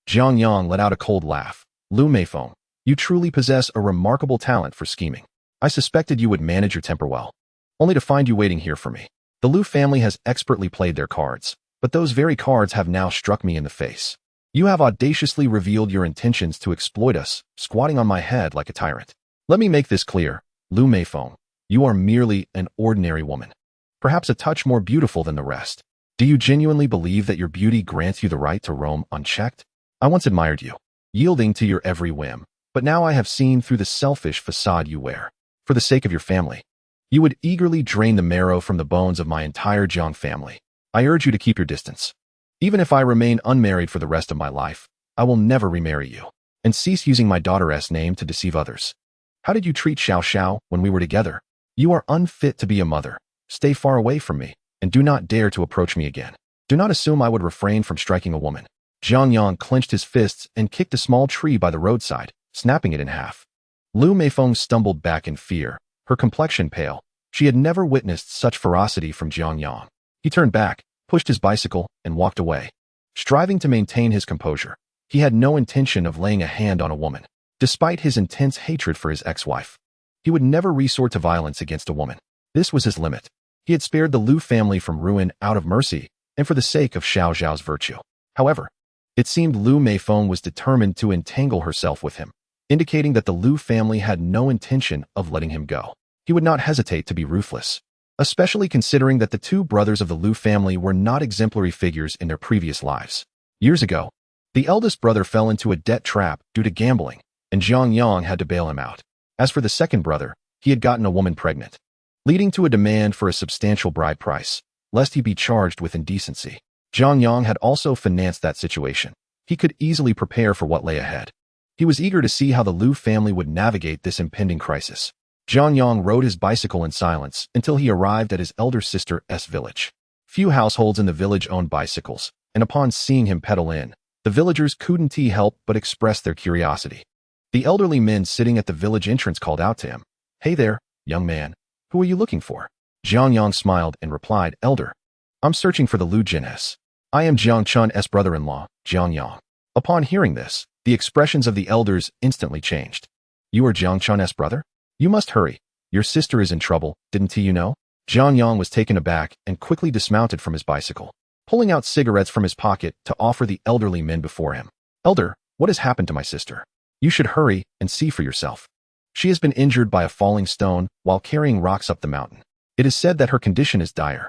Jiang Yang let out a cold laugh. Liu Meifeng, you truly possess a remarkable talent for scheming. I suspected you would manage your temper well, only to find you waiting here for me. The Liu family has expertly played their cards, but those very cards have now struck me in the face. You have audaciously revealed your intentions to exploit us, squatting on my head like a tyrant. Let me make this clear, Liu Meifeng, you are merely an ordinary woman, perhaps a touch more beautiful than the rest. Do you genuinely believe that your beauty grants you the right to roam unchecked? I once admired you, yielding to your every whim, but now I have seen through the selfish facade you wear. For the sake of your family, you would eagerly drain the marrow from the bones of my entire Jiang family. I urge you to keep your distance. Even if I remain unmarried for the rest of my life, I will never remarry you, and cease using my daughter's name to deceive others. How did you treat Xiaoxiao when we were together? You are unfit to be a mother. Stay far away from me, and do not dare to approach me again. Do not assume I would refrain from striking a woman. Jiang Yang clenched his fists and kicked a small tree by the roadside, snapping it in half. Liu Meifeng stumbled back in fear, her complexion pale. She had never witnessed such ferocity from Jiang Yang. He turned back, pushed his bicycle, and walked away. Striving to maintain his composure, he had no intention of laying a hand on a woman. Despite his intense hatred for his ex-wife, he would never resort to violence against a woman. This was his limit. He had spared the Liu family from ruin out of mercy and for the sake of Xiao Zhao's virtue. However, It seemed Liu Meifeng was determined to entangle herself with him, indicating that the Liu family had no intention of letting him go. He would not hesitate to be ruthless, especially considering that the two brothers of the Liu family were not exemplary figures in their previous lives. Years ago, the eldest brother fell into a debt trap due to gambling, and Jiang Yang had to bail him out. As for the second brother, he had gotten a woman pregnant, leading to a demand for a substantial bride price, lest he be charged with indecency. Jiang Yang had also financed that situation. He could easily prepare for what lay ahead. He was eager to see how the Liu family would navigate this impending crisis. Jiang Yang rode his bicycle in silence until he arrived at his elder sister's village. Few households in the village owned bicycles, and upon seeing him pedal in, the villagers couldn't help but express their curiosity. The elderly men sitting at the village entrance called out to him, "Hey there, young man, who are you looking for?" Jiang Yang smiled and replied, "Elder, I'm searching for the Liu Jin's. I am Jiang Chun's brother-in-law, Jiang Yang." Upon hearing this, the expressions of the elders instantly changed. "You are Jiang Chun's brother? You must hurry. Your sister is in trouble, didn't you know?" Jiang Yang was taken aback and quickly dismounted from his bicycle, pulling out cigarettes from his pocket to offer the elderly men before him. "Elder, what has happened to my sister? You should hurry and see for yourself. She has been injured by a falling stone while carrying rocks up the mountain. It is said that her condition is dire.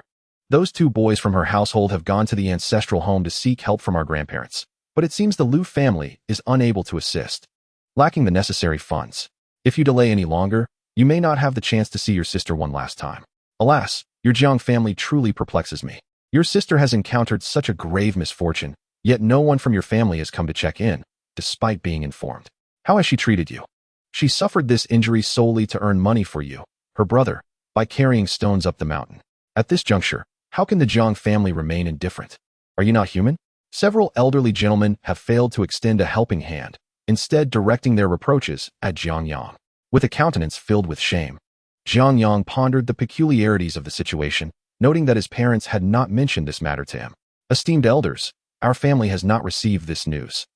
Those two boys from her household have gone to the ancestral home to seek help from our grandparents, but it seems the Liu family is unable to assist, lacking the necessary funds. If you delay any longer, you may not have the chance to see your sister one last time. Alas, your Jiang family truly perplexes me. Your sister has encountered such a grave misfortune, yet no one from your family has come to check in, despite being informed. How has she treated you? She suffered this injury solely to earn money for you, her brother, by carrying stones up the mountain. At this juncture, how can the Jiang family remain indifferent? Are you not human?" Several elderly gentlemen have failed to extend a helping hand, instead directing their reproaches at Jiang Yang. With a countenance filled with shame, Jiang Yang pondered the peculiarities of the situation, noting that his parents had not mentioned this matter to him. "Esteemed elders, our family has not received this news.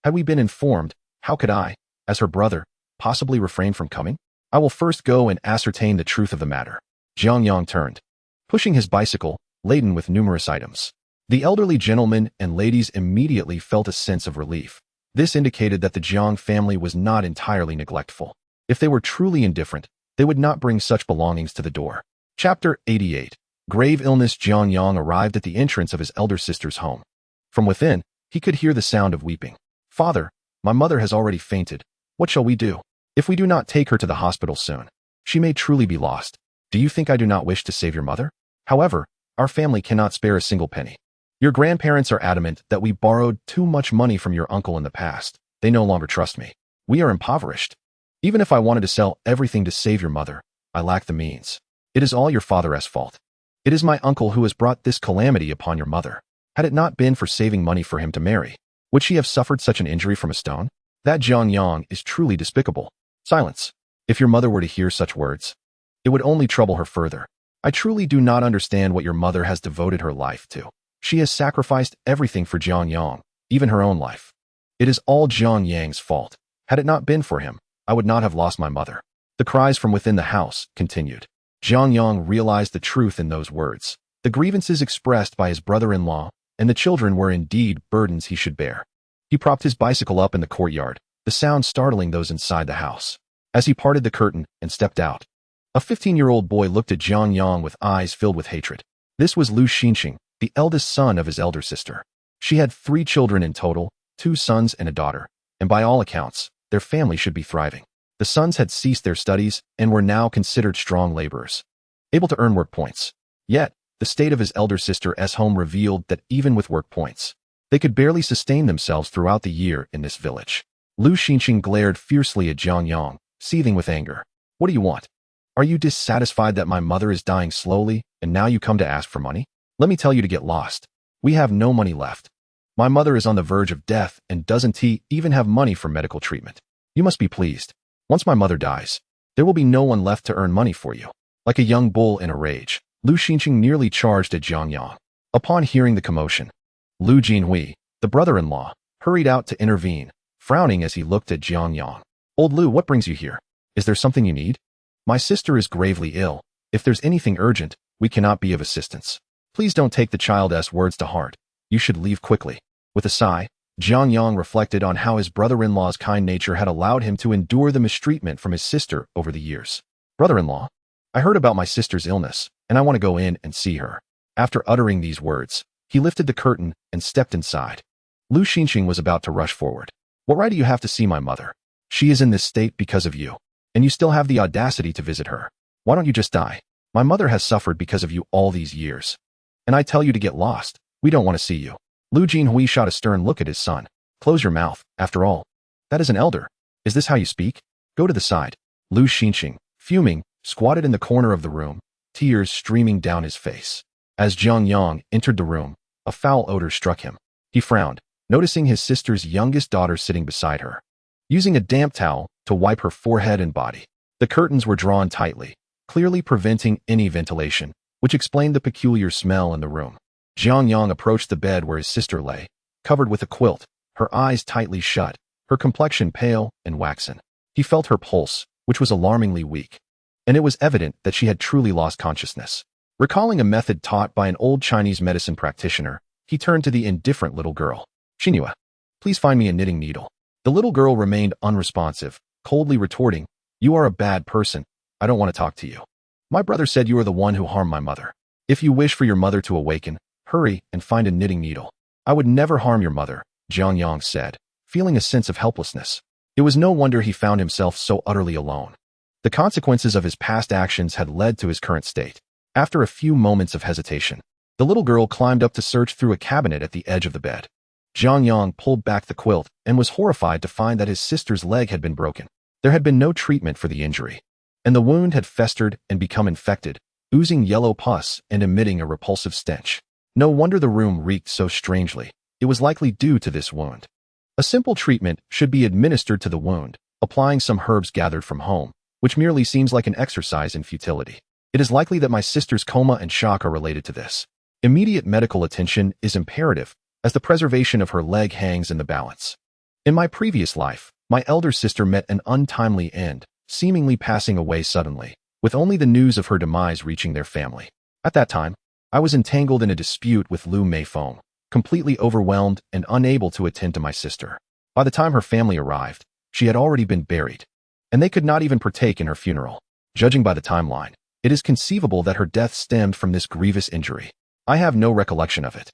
Had we been informed, how could I, as her brother, possibly refrain from coming? I will first go and ascertain the truth of the matter." Jiang Yang turned, pushing his bicycle, laden with numerous items. The elderly gentlemen and ladies immediately felt a sense of relief. This indicated that the Jiang family was not entirely neglectful. If they were truly indifferent, they would not bring such belongings to the door. Chapter 88. Grave illness. Jiang Yang arrived at the entrance of his elder sister's home. From within, he could hear the sound of weeping. "Father, my mother has already fainted. What shall we do? If we do not take her to the hospital soon, she may truly be lost. Do you think I do not wish to save your mother? However, our family cannot spare a single penny. Your grandparents are adamant that we borrowed too much money from your uncle in the past. They no longer trust me. We are impoverished. Even if I wanted to sell everything to save your mother, I lack the means. It is all your father's fault. It is my uncle who has brought this calamity upon your mother. Had it not been for saving money for him to marry, would she have suffered such an injury from a stone? That Jiang Yang is truly despicable." Silence. If your mother were to hear such words, it would only trouble her further. "I truly do not understand what your mother has devoted her life to. She has sacrificed everything for Jiang Yang, even her own life. It is all Jiang Yang's fault. Had it not been for him, I would not have lost my mother." The cries from within the house continued. Jiang Yang realized the truth in those words. The grievances expressed by his brother-in-law and the children were indeed burdens he should bear. He propped his bicycle up in the courtyard, the sound startling those inside the house. As he parted the curtain and stepped out, a 15-year-old boy looked at Jiang Yang with eyes filled with hatred. This was Liu Meifeng, the eldest son of his elder sister. She had 3 children in total, 2 sons and a daughter, and by all accounts, their family should be thriving. The sons had ceased their studies and were now considered strong laborers, able to earn work points. Yet, the state of his elder sister's home revealed that even with work points, they could barely sustain themselves throughout the year in this village. Liu Meifeng glared fiercely at Jiang Yang, seething with anger. "What do you want? Are you dissatisfied that my mother is dying slowly and now you come to ask for money? Let me tell you to get lost. We have no money left. My mother is on the verge of death and doesn't even have money for medical treatment. You must be pleased. Once my mother dies, there will be no one left to earn money for you." Like a young bull in a rage, Liu Meifeng nearly charged at Jiang Yang. Upon hearing the commotion, Liu Jinhui, the brother-in-law, hurried out to intervene, frowning as he looked at Jiang Yang. "Old Liu, what brings you here? Is there something you need? My sister is gravely ill. If there's anything urgent, we cannot be of assistance. Please don't take the child's words to heart. You should leave quickly." With a sigh, Jiang Yang reflected on how his brother-in-law's kind nature had allowed him to endure the mistreatment from his sister over the years. Brother-in-law, I heard about my sister's illness, and I want to go in and see her. After uttering these words, he lifted the curtain and stepped inside. Liu Xinxing was about to rush forward. What right do you have to see my mother? She is in this state because of you, and you still have the audacity to visit her. Why don't you just die? My mother has suffered because of you all these years. And I tell you to get lost. We don't want to see you. Lu Jinhui shot a stern look at his son. Close your mouth, after all. That is an elder. Is this how you speak? Go to the side. Liu Xinxing, fuming, squatted in the corner of the room, tears streaming down his face. As Jiang Yang entered the room, a foul odor struck him. He frowned, noticing his sister's youngest daughter sitting beside her. Using a damp towel to wipe her forehead and body, the curtains were drawn tightly, clearly preventing any ventilation, which explained the peculiar smell in the room. Jiang Yang approached the bed where his sister lay, covered with a quilt, her eyes tightly shut, her complexion pale and waxen. He felt her pulse, which was alarmingly weak, and it was evident that she had truly lost consciousness. Recalling a method taught by an old Chinese medicine practitioner, he turned to the indifferent little girl. Xinhua, please find me a knitting needle. The little girl remained unresponsive, coldly retorting, You are a bad person. I don't want to talk to you. My brother said you are the one who harmed my mother. If you wish for your mother to awaken, hurry and find a knitting needle. I would never harm your mother, Jiang Yang said, feeling a sense of helplessness. It was no wonder he found himself so utterly alone. The consequences of his past actions had led to his current state. After a few moments of hesitation, the little girl climbed up to search through a cabinet at the edge of the bed. Jiang Yang pulled back the quilt and was horrified to find that his sister's leg had been broken. There had been no treatment for the injury, and the wound had festered and become infected, oozing yellow pus and emitting a repulsive stench. No wonder the room reeked so strangely. It was likely due to this wound. A simple treatment should be administered to the wound, applying some herbs gathered from home, which merely seems like an exercise in futility. It is likely that my sister's coma and shock are related to this. Immediate medical attention is imperative, as the preservation of her leg hangs in the balance. In my previous life, my elder sister met an untimely end, seemingly passing away suddenly, with only the news of her demise reaching their family. At that time, I was entangled in a dispute with Liu Meifeng, completely overwhelmed and unable to attend to my sister. By the time her family arrived, she had already been buried, and they could not even partake in her funeral. Judging by the timeline, it is conceivable that her death stemmed from this grievous injury. I have no recollection of it.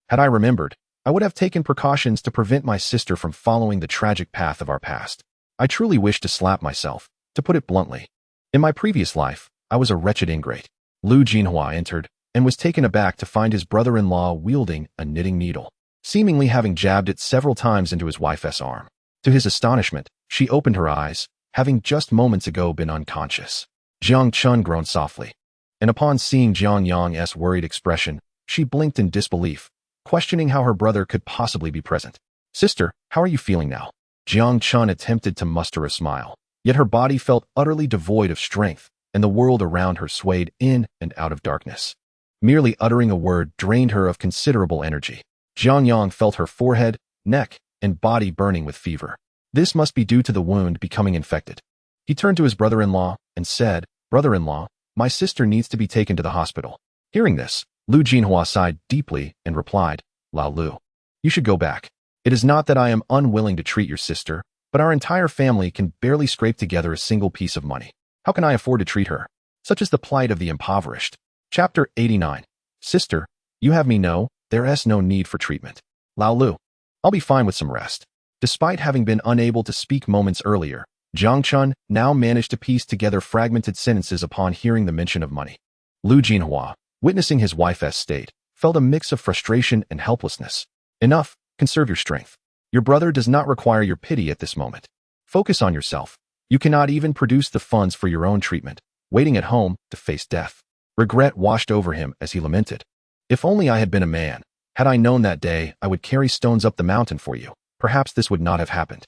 Had I remembered, I would have taken precautions to prevent my sister from following the tragic path of our past. I truly wish to slap myself, to put it bluntly. In my previous life, I was a wretched ingrate. Liu Jinhua entered and was taken aback to find his brother-in-law wielding a knitting needle, seemingly having jabbed it several times into his wife's arm. To his astonishment, she opened her eyes, having just moments ago been unconscious. Jiang Chun groaned softly, and upon seeing Jiang Yang's worried expression, she blinked in disbelief, questioning how her brother could possibly be present. Sister, how are you feeling now? Jiang Chun attempted to muster a smile, yet her body felt utterly devoid of strength, and the world around her swayed in and out of darkness. Merely uttering a word drained her of considerable energy. Jiang Yang felt her forehead, neck, and body burning with fever. This must be due to the wound becoming infected. He turned to his brother-in-law and said, Brother-in-law, my sister needs to be taken to the hospital. Hearing this, Liu Jinhua sighed deeply and replied, Lao Lu, you should go back. It is not that I am unwilling to treat your sister, but our entire family can barely scrape together a single piece of money. How can I afford to treat her? Such is the plight of the impoverished. Chapter 89. Sister, you have me know, there is no need for treatment. Lao Lu, I'll be fine with some rest. Despite having been unable to speak moments earlier, Jiang Chun now managed to piece together fragmented sentences upon hearing the mention of money. Liu Jinhua, witnessing his wife's state, felt a mix of frustration and helplessness. Enough, conserve your strength. Your brother does not require your pity at this moment. Focus on yourself. You cannot even produce the funds for your own treatment, waiting at home to face death. Regret washed over him as he lamented. If only I had been a man. Had I known that day I would carry stones up the mountain for you, perhaps this would not have happened.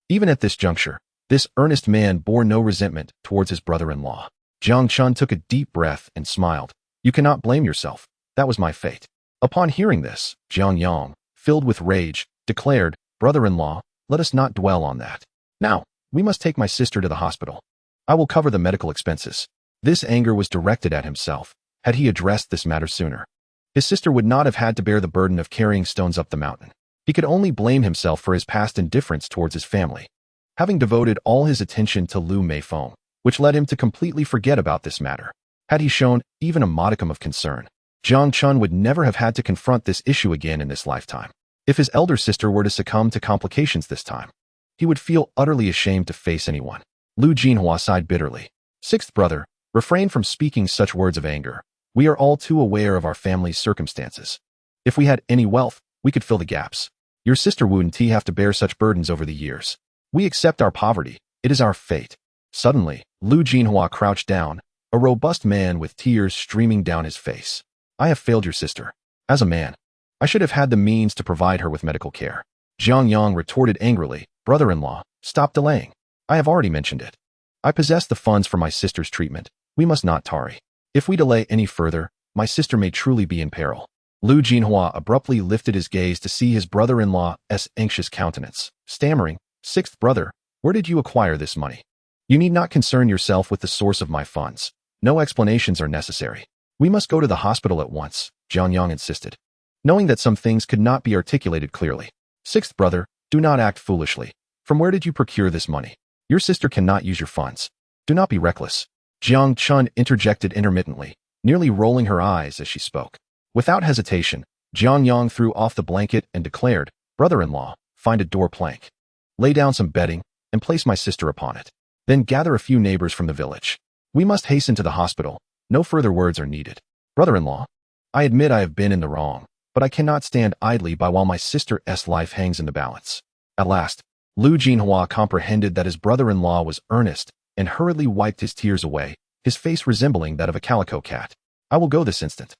Even at this juncture, this earnest man bore no resentment towards his brother-in-law. Jiang Chun took a deep breath and smiled. You cannot blame yourself. That was my fate. Upon hearing this, Jiang Yang, filled with rage, declared, Brother-in-law, let us not dwell on that. Now, we must take my sister to the hospital. I will cover the medical expenses. This anger was directed at himself. Had he addressed this matter sooner, his sister would not have had to bear the burden of carrying stones up the mountain. He could only blame himself for his past indifference towards his family, having devoted all his attention to Liu Meifeng, which led him to completely forget about this matter. Had he shown even a modicum of concern, Jiang Chun would never have had to confront this issue again in this lifetime. If his elder sister were to succumb to complications this time, he would feel utterly ashamed to face anyone. Liu Jinhua sighed bitterly. Sixth brother, refrain from speaking such words of anger. We are all too aware of our family's circumstances. If we had any wealth, we could fill the gaps. Your sister wouldn't have to bear such burdens over the years. We accept our poverty. It is our fate. Suddenly, Liu Jinhua crouched down, a robust man with tears streaming down his face. I have failed your sister. As a man, I should have had the means to provide her with medical care. Jiang Yang retorted angrily. Brother-in-law, stop delaying. I have already mentioned it. I possess the funds for my sister's treatment. We must not tarry. If we delay any further, my sister may truly be in peril. Liu Jinhua abruptly lifted his gaze to see his brother-in-law's anxious countenance, stammering, Sixth brother, where did you acquire this money? You need not concern yourself with the source of my funds. No explanations are necessary. We must go to the hospital at once, Jiang Yang insisted, knowing that some things could not be articulated clearly. Sixth brother, do not act foolishly. From where did you procure this money? Your sister cannot use your funds. Do not be reckless. Jiang Chun interjected intermittently, nearly rolling her eyes as she spoke. Without hesitation, Jiang Yang threw off the blanket and declared, Brother-in-law, find a door plank. Lay down some bedding and place my sister upon it. Then gather a few neighbors from the village. We must hasten to the hospital. No further words are needed. Brother-in-law, I admit I have been in the wrong, but I cannot stand idly by while my sister's life hangs in the balance. At last, Liu Jinhua comprehended that his brother-in-law was earnest and hurriedly wiped his tears away, his face resembling that of a calico cat. I will go this instant.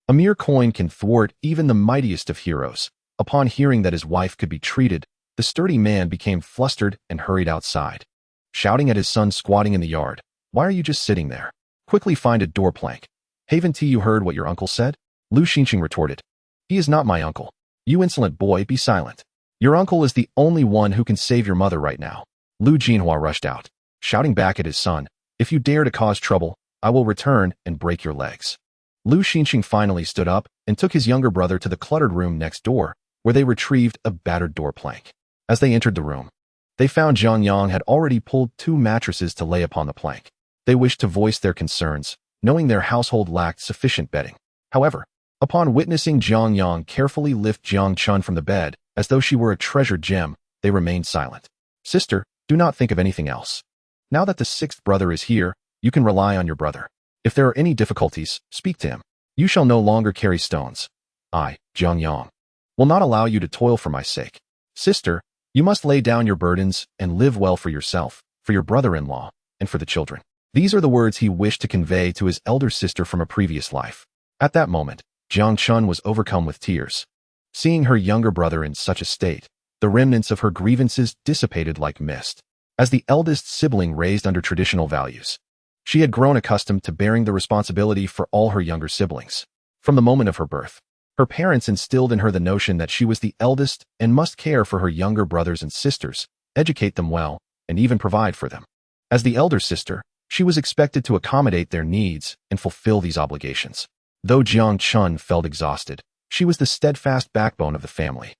A mere coin can thwart even the mightiest of heroes. Upon hearing that his wife could be treated, the sturdy man became flustered and hurried outside, shouting at his son squatting in the yard. Why are you just sitting there? Quickly find a door plank. Haven't you heard what your uncle said? Liu Xinqing retorted. He is not my uncle. You insolent boy, be silent. Your uncle is the only one who can save your mother right now. Liu Jinhua rushed out, shouting back at his son, if you dare to cause trouble, I will return and break your legs. Liu Xinqing finally stood up and took his younger brother to the cluttered room next door, where they retrieved a battered door plank. As they entered the room, they found Jiang Yang had already pulled 2 mattresses to lay upon the plank. They wished to voice their concerns, knowing their household lacked sufficient bedding. However, upon witnessing Jiang Yang carefully lift Jiang Chun from the bed, as though she were a treasured gem, they remained silent. Sister, do not think of anything else. Now that the sixth brother is here, you can rely on your brother. If there are any difficulties, speak to him. You shall no longer carry stones. I, Jiang Yang, will not allow you to toil for my sake. Sister, you must lay down your burdens and live well for yourself, for your brother-in-law, and for the children. These are the words he wished to convey to his elder sister from a previous life. At that moment, Jiang Chun was overcome with tears. Seeing her younger brother in such a state, the remnants of her grievances dissipated like mist. As the eldest sibling raised under traditional values, she had grown accustomed to bearing the responsibility for all her younger siblings. From the moment of her birth, her parents instilled in her the notion that she was the eldest and must care for her younger brothers and sisters, educate them well, and even provide for them. As the elder sister, she was expected to accommodate their needs and fulfill these obligations. Though Jiang Chun felt exhausted, she was the steadfast backbone of the family.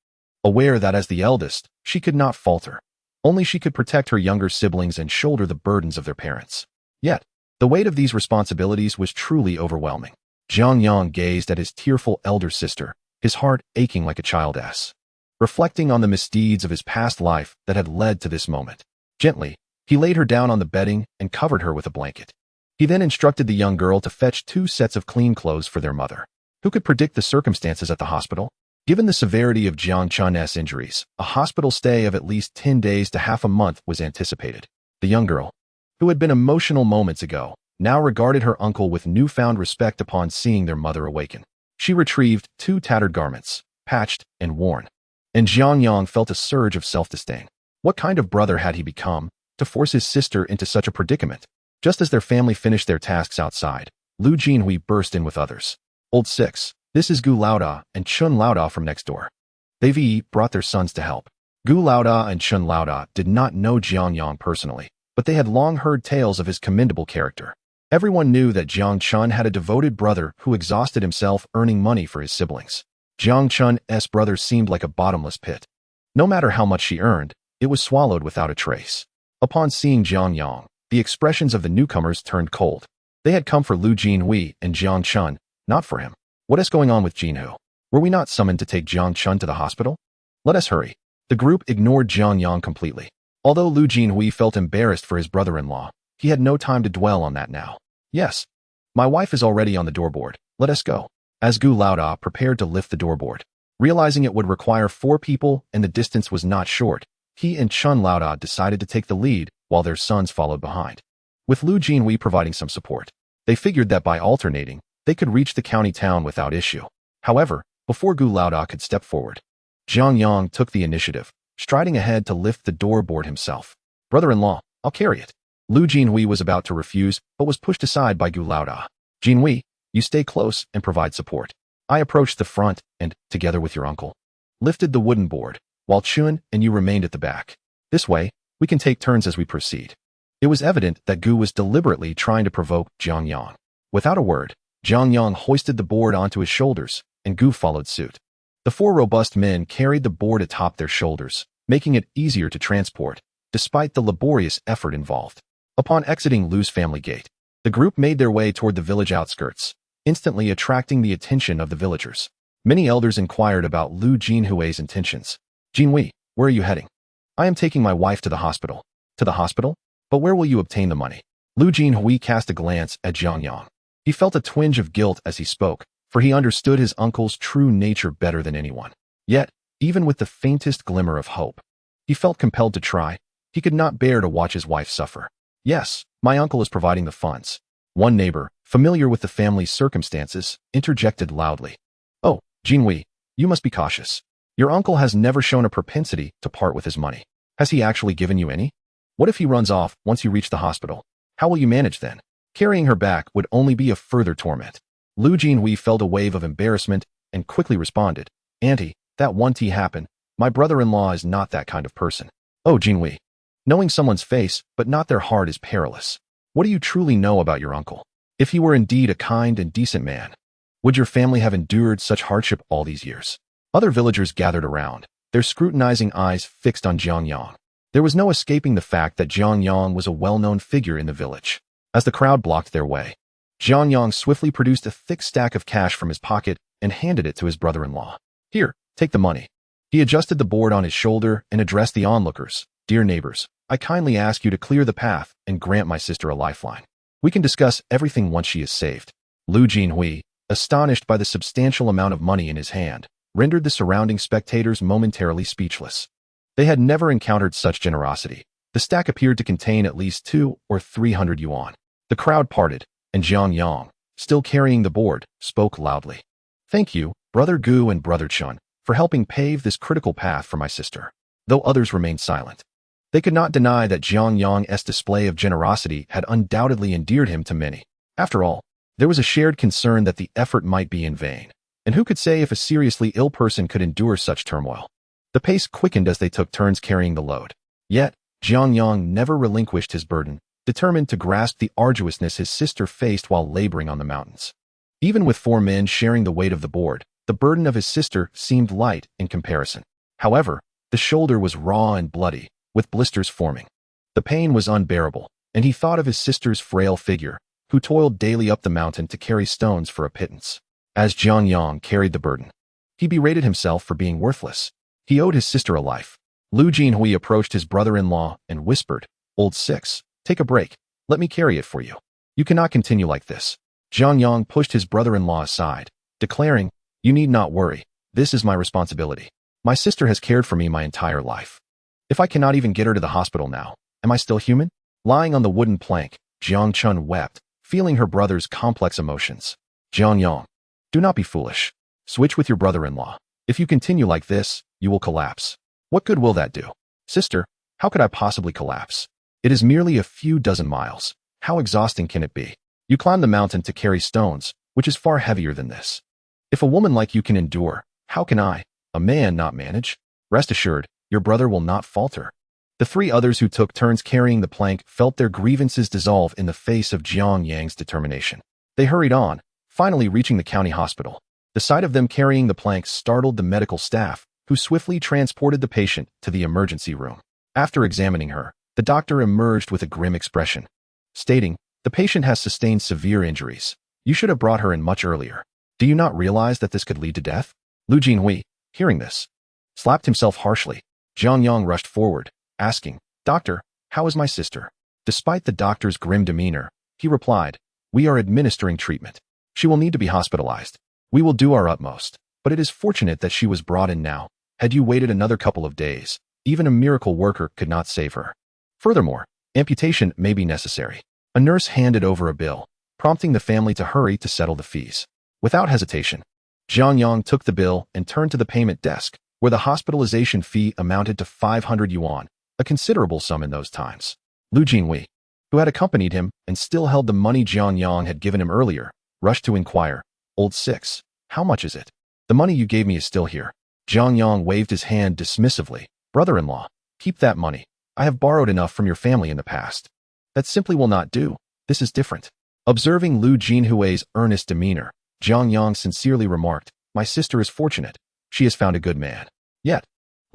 Aware that as the eldest, she could not falter. Only she could protect her younger siblings and shoulder the burdens of their parents. Yet, the weight of these responsibilities was truly overwhelming. Jiang Yang gazed at his tearful elder sister, his heart aching like a child's, reflecting on the misdeeds of his past life that had led to this moment. Gently, he laid her down on the bedding and covered her with a blanket. He then instructed the young girl to fetch 2 sets of clean clothes for their mother. Who could predict the circumstances at the hospital? Given the severity of Jiang Chun's injuries, a hospital stay of at least 10 days to half a month was anticipated. The young girl, who had been emotional moments ago, now regarded her uncle with newfound respect upon seeing their mother awaken. She retrieved 2 tattered garments, patched and worn, and Jiang Yang felt a surge of self-disdain. What kind of brother had he become to force his sister into such a predicament? Just as their family finished their tasks outside, Liu Jinhui burst in with others. Old 6, this is Gu Laoda and Chun Laoda from next door. They've brought their sons to help. Gu Laoda and Chun Laoda did not know Jiang Yang personally, but they had long heard tales of his commendable character. Everyone knew that Jiang Chun had a devoted brother who exhausted himself earning money for his siblings. Jiang Chun's brother seemed like a bottomless pit. No matter how much she earned, it was swallowed without a trace. Upon seeing Jiang Yang, the expressions of the newcomers turned cold. They had come for Liu Jinhui and Jiang Chun, not for him. What is going on with Jinhu? Were we not summoned to take Jiang Chun to the hospital? Let us hurry. The group ignored Jiang Yang completely. Although Liu Jinhui felt embarrassed for his brother-in-law, he had no time to dwell on that now. Yes. My wife is already on the doorboard. Let us go. As Gu Laoda prepared to lift the doorboard, realizing it would require 4 people and the distance was not short, he and Chun Laoda decided to take the lead while their sons followed behind. With Liu Jinhui providing some support, they figured that by alternating, they could reach the county town without issue. However, before Gu Laoda could step forward, Jiang Yang took the initiative, striding ahead to lift the doorboard himself. Brother-in-law, I'll carry it. Liu Jinhui was about to refuse, but was pushed aside by Gu Laoda. Jinhui, you stay close and provide support. I approached the front and, together with your uncle, lifted the wooden board, while Chun and you remained at the back. This way, we can take turns as we proceed. It was evident that Gu was deliberately trying to provoke Jiang Yang. Without a word, Jiang Yang hoisted the board onto his shoulders, and Gu followed suit. The 4 robust men carried the board atop their shoulders, making it easier to transport, despite the laborious effort involved. Upon exiting Liu's family gate, the group made their way toward the village outskirts, instantly attracting the attention of the villagers. Many elders inquired about Liu Jinhui's intentions. Jinhui, where are you heading? I am taking my wife to the hospital. To the hospital? But where will you obtain the money? Liu Jinhui cast a glance at Jiang Yang. He felt a twinge of guilt as he spoke, for he understood his uncle's true nature better than anyone. Yet, even with the faintest glimmer of hope, he felt compelled to try. He could not bear to watch his wife suffer. Yes, my uncle is providing the funds. One neighbor, familiar with the family's circumstances, interjected loudly. Oh, Jinhui, you must be cautious. Your uncle has never shown a propensity to part with his money. Has he actually given you any? What if he runs off once you reach the hospital? How will you manage then? Carrying her back would only be a further torment. Liu Jinhui felt a wave of embarrassment and quickly responded. Auntie, that one tea happened. My brother-in-law is not that kind of person. Oh, Jinhui. Knowing someone's face, but not their heart is perilous. What do you truly know about your uncle? If he were indeed a kind and decent man, would your family have endured such hardship all these years? Other villagers gathered around, their scrutinizing eyes fixed on Jiang Yang. There was no escaping the fact that Jiang Yang was a well-known figure in the village. As the crowd blocked their way, Jiang Yang swiftly produced a thick stack of cash from his pocket and handed it to his brother-in-law. Here, take the money. He adjusted the board on his shoulder and addressed the onlookers. Dear neighbors, I kindly ask you to clear the path and grant my sister a lifeline. We can discuss everything once she is saved. Liu Jinhui, astonished by the substantial amount of money in his hand, rendered the surrounding spectators momentarily speechless. They had never encountered such generosity. The stack appeared to contain at least 200 or 300 yuan. The crowd parted, and Jiang Yang, still carrying the board, spoke loudly. Thank you, Brother Gu and Brother Chun, for helping pave this critical path for my sister. Though others remained silent, they could not deny that Jiang Yang's display of generosity had undoubtedly endeared him to many. After all, there was a shared concern that the effort might be in vain. And who could say if a seriously ill person could endure such turmoil? The pace quickened as they took turns carrying the load. Yet, Jiang Yang never relinquished his burden, determined to grasp the arduousness his sister faced while laboring on the mountains. Even with 4 men sharing the weight of the board, the burden of his sister seemed light in comparison. However, the shoulder was raw and bloody, with blisters forming. The pain was unbearable, and he thought of his sister's frail figure, who toiled daily up the mountain to carry stones for a pittance. As Jiang Yang carried the burden, he berated himself for being worthless. He owed his sister a life. Liu Jinhui approached his brother-in-law and whispered, Old Six, take a break. Let me carry it for you. You cannot continue like this. Jiang Yang pushed his brother-in-law aside, declaring, You need not worry. This is my responsibility. My sister has cared for me my entire life. If I cannot even get her to the hospital now, am I still human? Lying on the wooden plank, Jiang Chun wept, feeling her brother's complex emotions. Jiang Yang, do not be foolish. Switch with your brother-in-law. If you continue like this, you will collapse. What good will that do? Sister, how could I possibly collapse? It is merely a few dozen miles. How exhausting can it be? You climb the mountain to carry stones, which is far heavier than this. If a woman like you can endure, how can I, a man, not manage? Rest assured, your brother will not falter. The 3 others who took turns carrying the plank felt their grievances dissolve in the face of Jiang Yang's determination. They hurried on, finally reaching the county hospital. The sight of them carrying the planks startled the medical staff, who swiftly transported the patient to the emergency room. After examining her, the doctor emerged with a grim expression, stating, "The patient has sustained severe injuries. You should have brought her in much earlier. Do you not realize that this could lead to death?" Lu Jinhui, hearing this, slapped himself harshly. Jiang Yang rushed forward, asking, "Doctor, how is my sister?" Despite the doctor's grim demeanor, he replied, "We are administering treatment. She will need to be hospitalized. We will do our utmost, but it is fortunate that she was brought in now. Had you waited another couple of days, even a miracle worker could not save her. Furthermore, amputation may be necessary." A nurse handed over a bill, prompting the family to hurry to settle the fees. Without hesitation, Jiang Yang took the bill and turned to the payment desk, where the hospitalization fee amounted to 500 yuan, a considerable sum in those times. Lu Jinhui, who had accompanied him and still held the money Jiang Yang had given him earlier, rushed to inquire, "Old Six, how much is it?" "The money you gave me is still here." Jiang Yang waved his hand dismissively. "Brother-in-law, keep that money. I have borrowed enough from your family in the past. That simply will not do. This is different." Observing Lu Jinhui's earnest demeanor, Jiang Yang sincerely remarked, "My sister is fortunate. She has found a good man." Yet,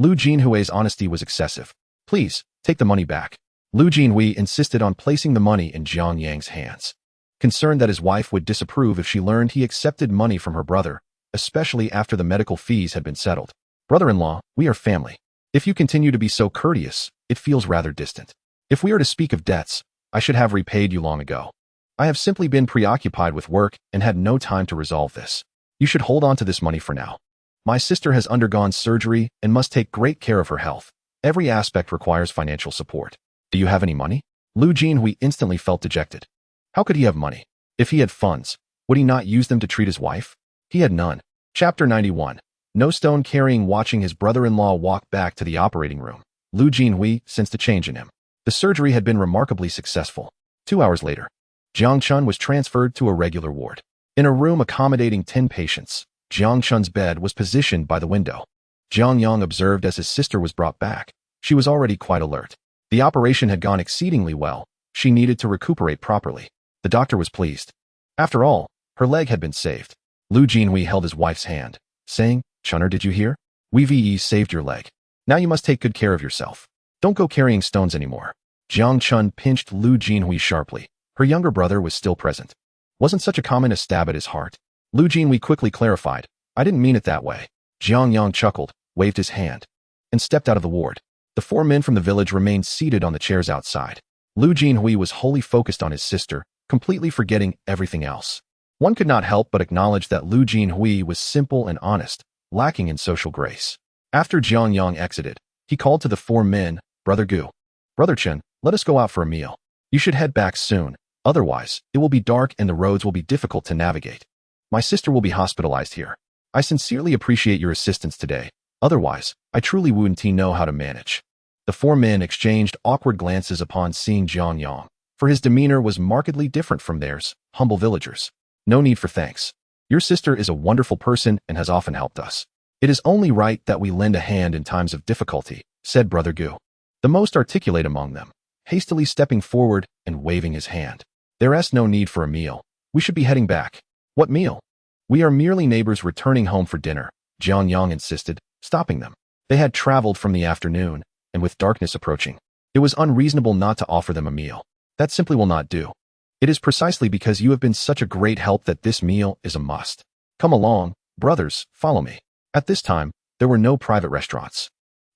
Lu Jinhui's honesty was excessive. "Please, take the money back." Lu Jinhui insisted on placing the money in Jiang Yang's hands, concerned that his wife would disapprove if she learned he accepted money from her brother, especially after the medical fees had been settled. "Brother-in-law, we are family. If you continue to be so courteous, it feels rather distant. If we are to speak of debts, I should have repaid you long ago. I have simply been preoccupied with work and had no time to resolve this. You should hold on to this money for now. My sister has undergone surgery and must take great care of her health. Every aspect requires financial support. Do you have any money?" Lu Jinhui instantly felt dejected. How could he have money? If he had funds, would he not use them to treat his wife? He had none. Chapter 91. No stone carrying. Watching his brother-in-law walk back to the operating room, Lu Jinhui sensed a change in him. The surgery had been remarkably successful. 2 hours later, Jiang Chun was transferred to a regular ward. In a room accommodating 10 patients, Jiang Chun's bed was positioned by the window. Jiang Yang observed as his sister was brought back. She was already quite alert. The operation had gone exceedingly well. She needed to recuperate properly. The doctor was pleased. After all, her leg had been saved. Lu Jinhui held his wife's hand, saying, "Chunner, did you hear? We saved your leg. Now you must take good care of yourself. Don't go carrying stones anymore." Jiang Chun pinched Lu Jinhui sharply. Her younger brother was still present. Wasn't such a comment a stab at his heart? Lu Jinhui quickly clarified, "I didn't mean it that way." Jiang Yang chuckled, waved his hand, and stepped out of the ward. The 4 men from the village remained seated on the chairs outside. Lu Jinhui was wholly focused on his sister, completely forgetting everything else. One could not help but acknowledge that Lu Jinhui was simple and honest, lacking in social grace. After Jiang Yang exited, he called to the 4 men, "Brother Gu, Brother Chen, let us go out for a meal. You should head back soon. Otherwise, it will be dark and the roads will be difficult to navigate. My sister will be hospitalized here. I sincerely appreciate your assistance today. Otherwise, I truly wouldn't know how to manage." The 4 men exchanged awkward glances upon seeing Jiang Yang, for his demeanor was markedly different from theirs, humble villagers. "No need for thanks. Your sister is a wonderful person and has often helped us. It is only right that we lend a hand in times of difficulty," said Brother Gu, the most articulate among them, hastily stepping forward and waving his hand. "There's no need for a meal. We should be heading back." "What meal? We are merely neighbors returning home for dinner," Jiang Yang insisted, stopping them. They had traveled from the afternoon, and with darkness approaching, it was unreasonable not to offer them a meal. "That simply will not do. It is precisely because you have been such a great help that this meal is a must. Come along, brothers, follow me." At this time, there were no private restaurants,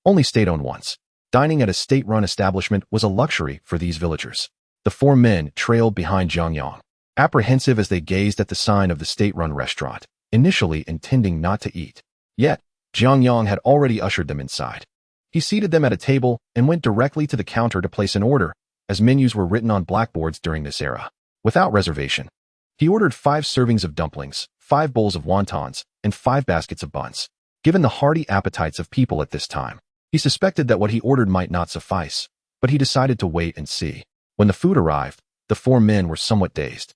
only state-owned ones. Dining at a state-run establishment was a luxury for these villagers. The 4 men trailed behind Jiang Yang, apprehensive as they gazed at the sign of the state-run restaurant, initially intending not to eat. Yet, Jiang Yang had already ushered them inside. He seated them at a table and went directly to the counter to place an order, as menus were written on blackboards during this era. Without reservation, he ordered 5 servings of dumplings, 5 bowls of wontons, and 5 baskets of buns. Given the hearty appetites of people at this time, he suspected that what he ordered might not suffice, but he decided to wait and see. When the food arrived, the 4 men were somewhat dazed.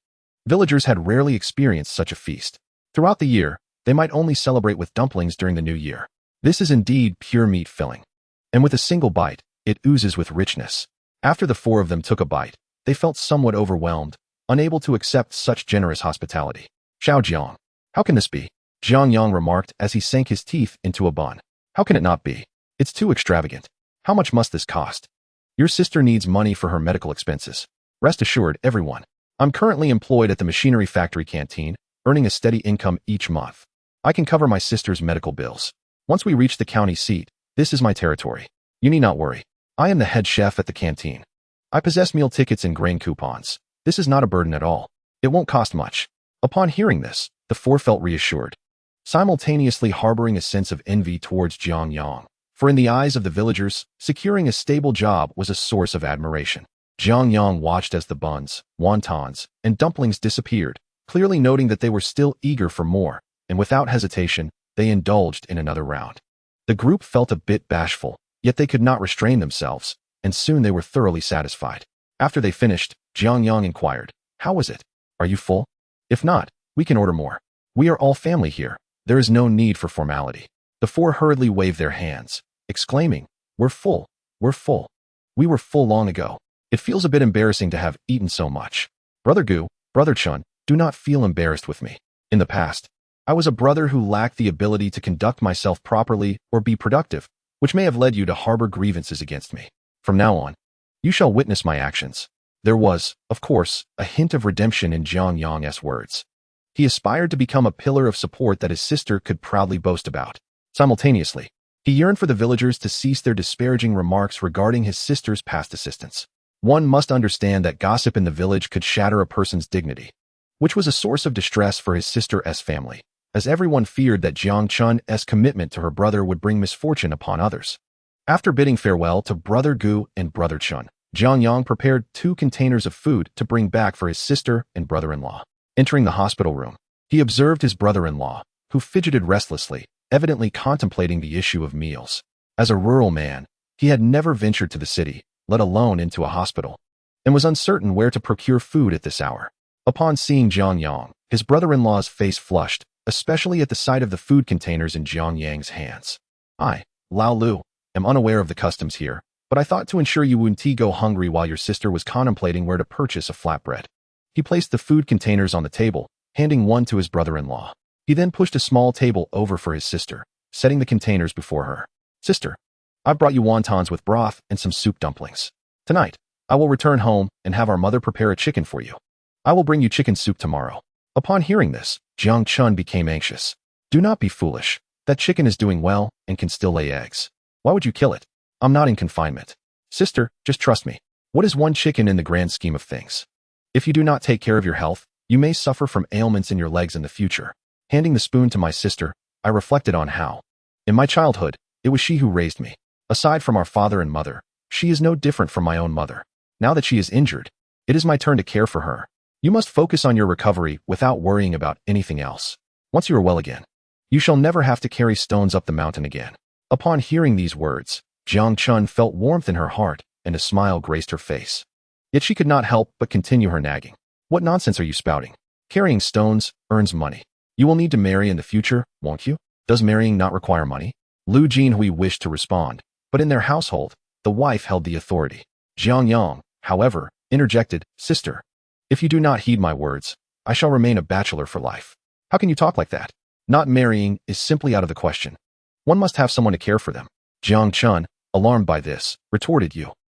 Villagers had rarely experienced such a feast. Throughout the year, they might only celebrate with dumplings during the new year. This is indeed pure meat filling, and with a single bite, it oozes with richness. After the 4 of them took a bite, they felt somewhat overwhelmed, unable to accept such generous hospitality. "Xiao Jiang, how can this be? Jiang Yang remarked as he sank his teeth into a bun. How can it not be? It's too extravagant. How much must this cost? Your sister needs money for her medical expenses. Rest assured, everyone. I'm currently employed at the machinery factory canteen, earning a steady income each month. I can cover my sister's medical bills. Once we reach the county seat, this is my territory. You need not worry. I am the head chef at the canteen. I possess meal tickets and grain coupons. This is not a burden at all. It won't cost much. Upon hearing this, the four felt reassured, simultaneously harboring a sense of envy towards Jiang Yang. For in the eyes of the villagers, securing a stable job was a source of admiration. Jiang Yang watched as the buns, wontons, and dumplings disappeared, clearly noting that they were still eager for more, and without hesitation, they indulged in another round. The group felt a bit bashful, yet they could not restrain themselves, and soon they were thoroughly satisfied. After they finished, Jiang Yang inquired, "How was it? Are you full? If not, we can order more. We are all family here. There is no need for formality." The four hurriedly waved their hands, exclaiming, "We're full. We're full. We were full long ago. It feels a bit embarrassing to have eaten so much. Brother Gu, Brother Chun, do not feel embarrassed with me. In the past, I was a brother who lacked the ability to conduct myself properly or be productive, which may have led you to harbor grievances against me. From now on, you shall witness my actions." There was, of course, a hint of redemption in Jiang Yang's words. He aspired to become a pillar of support that his sister could proudly boast about. Simultaneously, he yearned for the villagers to cease their disparaging remarks regarding his sister's past assistance. One must understand that gossip in the village could shatter a person's dignity, which was a source of distress for his sister's family, as everyone feared that Jiang Chun's commitment to her brother would bring misfortune upon others. After bidding farewell to Brother Gu and Brother Chun, Jiang Yang prepared 2 containers of food to bring back for his sister and brother-in-law. Entering the hospital room, he observed his brother-in-law, who fidgeted restlessly, evidently contemplating the issue of meals. As a rural man, he had never ventured to the city, let alone into a hospital, and was uncertain where to procure food at this hour. Upon seeing Jiang Yang, his brother-in-law's face flushed, especially at the sight of the food containers in Jiang Yang's hands. "I, Lao Lu, am unaware of the customs here, but I thought to ensure you wouldn't go hungry while your sister was contemplating where to purchase a flatbread." He placed the food containers on the table, handing one to his brother-in-law. He then pushed a small table over for his sister, setting the containers before her. "Sister, I've brought you wontons with broth and some soup dumplings. Tonight, I will return home and have our mother prepare a chicken for you. I will bring you chicken soup tomorrow." Upon hearing this, Jiang Chun became anxious. "Do not be foolish. That chicken is doing well and can still lay eggs. Why would you kill it? I'm not in confinement. Sister, just trust me. What is one chicken in the grand scheme of things? If you do not take care of your health, you may suffer from ailments in your legs in the future." Handing the spoon to my sister, I reflected on how, in my childhood, it was she who raised me. Aside from our father and mother, she is no different from my own mother. Now that she is injured, it is my turn to care for her. You must focus on your recovery without worrying about anything else. Once you are well again, you shall never have to carry stones up the mountain again. Upon hearing these words, Jiang Chun felt warmth in her heart, and a smile graced her face. Yet she could not help but continue her nagging. "What nonsense are you spouting? Carrying stones earns money. You will need to marry in the future, won't you? Does marrying not require money?" Lu Jinhui wished to respond, but in their household, the wife held the authority. Jiang Yang, however, interjected, "Sister, if you do not heed my words, I shall remain a bachelor for life." "How can you talk like that? Not marrying is simply out of the question. One must have someone to care for them." Jiang Chun, alarmed by this, retorted,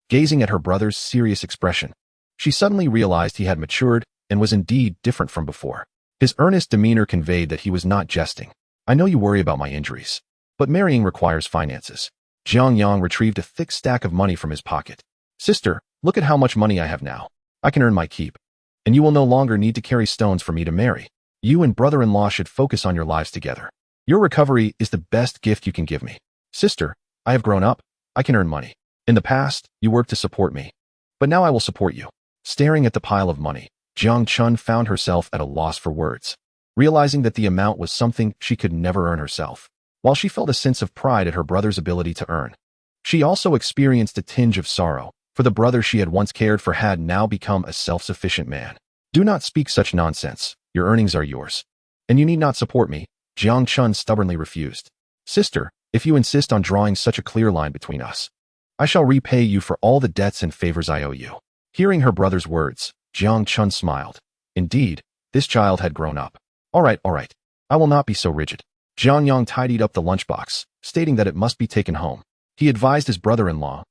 gazing at her brother's serious expression. She suddenly realized he had matured and was indeed different from before. His earnest demeanor conveyed that he was not jesting. "I know you worry about my injuries, but marrying requires finances." Jiang Yang retrieved a thick stack of money from his pocket. "Sister, look at how much money I have now. I can earn my keep, and you will no longer need to carry stones for me to marry. You and brother-in-law should focus on your lives together. Your recovery is the best gift you can give me. Sister, I have grown up. I can earn money. In the past, you worked to support me, but now I will support you." Staring at the pile of money, Jiang Chun found herself at a loss for words, realizing that the amount was something she could never earn herself. While she felt a sense of pride at her brother's ability to earn, she also experienced a tinge of sorrow, for the brother she had once cared for had now become a self-sufficient man. "Do not speak such nonsense. Your earnings are yours, and you need not support me." Jiang Chun stubbornly refused. "Sister, if you insist on drawing such a clear line between us, I shall repay you for all the debts and favors I owe you." Hearing her brother's words, Jiang Chun smiled. Indeed, this child had grown up. All right. I will not be so rigid. Jiang Yang tidied up the lunchbox, stating that it must be taken home. He advised his brother-in-law,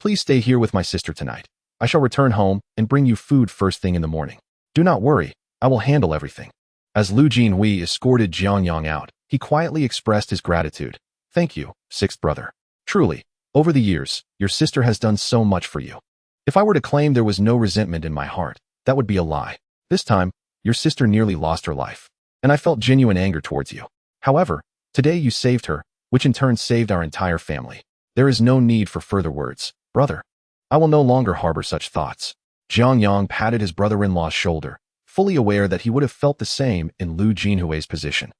please stay here with my sister tonight. I shall return home and bring you food first thing in the morning. Do not worry, I will handle everything. As Liu Jinhui escorted Jiang Yang out, he quietly expressed his gratitude. Thank you, sixth brother. Truly, over the years, your sister has done so much for you. If I were to claim there was no resentment in my heart, that would be a lie. This time, your sister nearly lost her life, and I felt genuine anger towards you. However, today you saved her, which in turn saved our entire family. There is no need for further words, brother. I will no longer harbor such thoughts. Jiang Yang patted his brother-in-law's shoulder, fully aware that he would have felt the same in Liu Jinhui's position.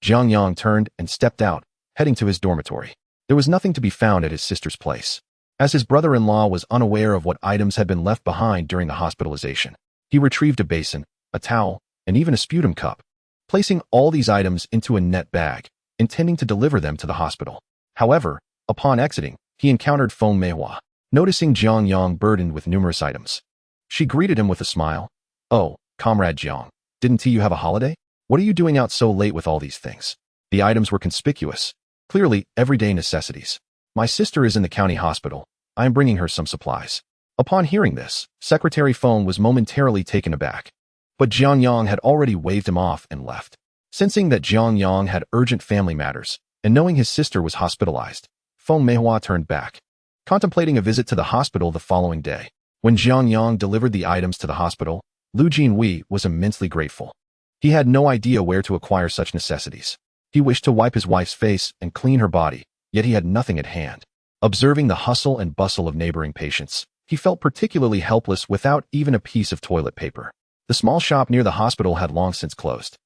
Jiang Yang turned and stepped out, heading to his dormitory. There was nothing to be found at his sister's place. As his brother-in-law was unaware of what items had been left behind during the hospitalization, he retrieved a basin, a towel, and even a sputum cup, placing all these items into a net bag, intending to deliver them to the hospital. However, upon exiting, he encountered Feng Meihua, noticing Jiang Yang burdened with numerous items. She greeted him with a smile. Oh, Comrade Jiang, didn't you have a holiday? What are you doing out so late with all these things? The items were conspicuous, clearly everyday necessities. My sister is in the county hospital. I am bringing her some supplies. Upon hearing this, Secretary Feng was momentarily taken aback. But Jiang Yang had already waved him off and left. Sensing that Jiang Yang had urgent family matters, and knowing his sister was hospitalized, Feng Meihua turned back, contemplating a visit to the hospital the following day. When Jiang Yang delivered the items to the hospital, Liu Jinhui was immensely grateful. He had no idea where to acquire such necessities. He wished to wipe his wife's face and clean her body, yet he had nothing at hand. Observing the hustle and bustle of neighboring patients, he felt particularly helpless without even a piece of toilet paper. The small shop near the hospital had long since closed.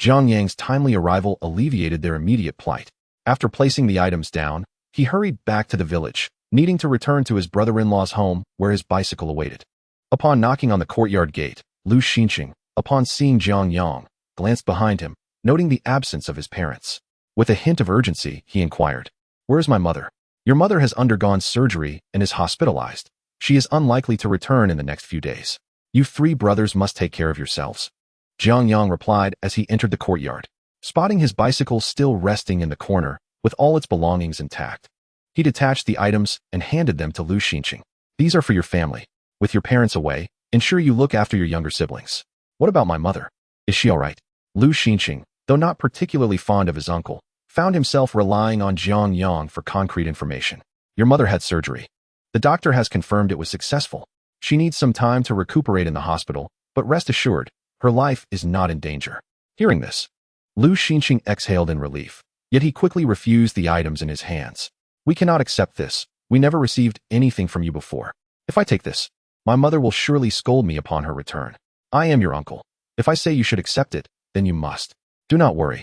Jiang Yang's timely arrival alleviated their immediate plight. After placing the items down, he hurried back to the village, needing to return to his brother-in-law's home where his bicycle awaited. Upon knocking on the courtyard gate, Liu Xinqing, upon seeing Jiang Yang, glanced behind him, noting the absence of his parents. With a hint of urgency, he inquired, "Where is my mother?" "Your mother has undergone surgery and is hospitalized. She is unlikely to return in the next few days. You three brothers must take care of yourselves," Jiang Yang replied as he entered the courtyard. Spotting his bicycle still resting in the corner, with all its belongings intact, he detached the items and handed them to Liu Xinqing. "These are for your family. With your parents away, ensure you look after your younger siblings." "What about my mother? Is she all right?" Liu Xinqing, though not particularly fond of his uncle, found himself relying on Jiang Yang for concrete information. "Your mother had surgery. The doctor has confirmed it was successful. She needs some time to recuperate in the hospital, but rest assured, her life is not in danger." Hearing this, Liu Xinqing exhaled in relief, yet he quickly refused the items in his hands. "We cannot accept this. We never received anything from you before. If I take this, my mother will surely scold me upon her return. I am your uncle. If I say you should accept it, then you must. Do not worry.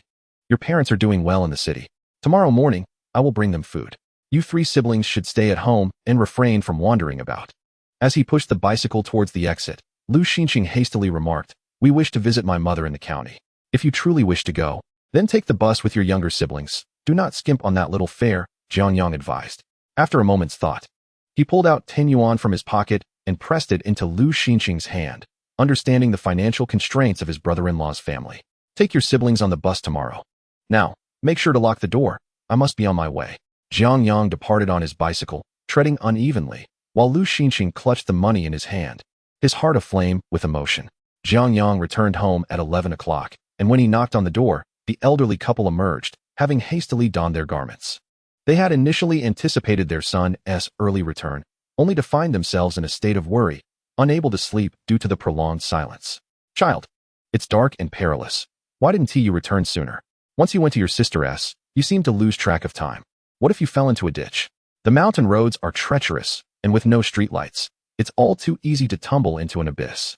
Your parents are doing well in the city. Tomorrow morning, I will bring them food. You three siblings should stay at home and refrain from wandering about." As he pushed the bicycle towards the exit, Liu Xinqing hastily remarked, "We wish to visit my mother in the county. If you truly wish to go, then take the bus with your younger siblings. Do not skimp on that little fare," Jiang Yang advised. After a moment's thought, he pulled out 10 yuan from his pocket and pressed it into Liu Xinqing's hand, understanding the financial constraints of his brother-in-law's family. "Take your siblings on the bus tomorrow. Now, make sure to lock the door. I must be on my way." Jiang Yang departed on his bicycle, treading unevenly, while Liu Xinqing clutched the money in his hand, his heart aflame with emotion. Jiang Yang returned home at 11 o'clock, and when he knocked on the door, the elderly couple emerged, having hastily donned their garments. They had initially anticipated their son's early return, only to find themselves in a state of worry, unable to sleep due to the prolonged silence. "Child, it's dark and perilous. Why didn't you return sooner? Once you went to your sister's, you seemed to lose track of time. What if you fell into a ditch? The mountain roads are treacherous, and with no streetlights, it's all too easy to tumble into an abyss."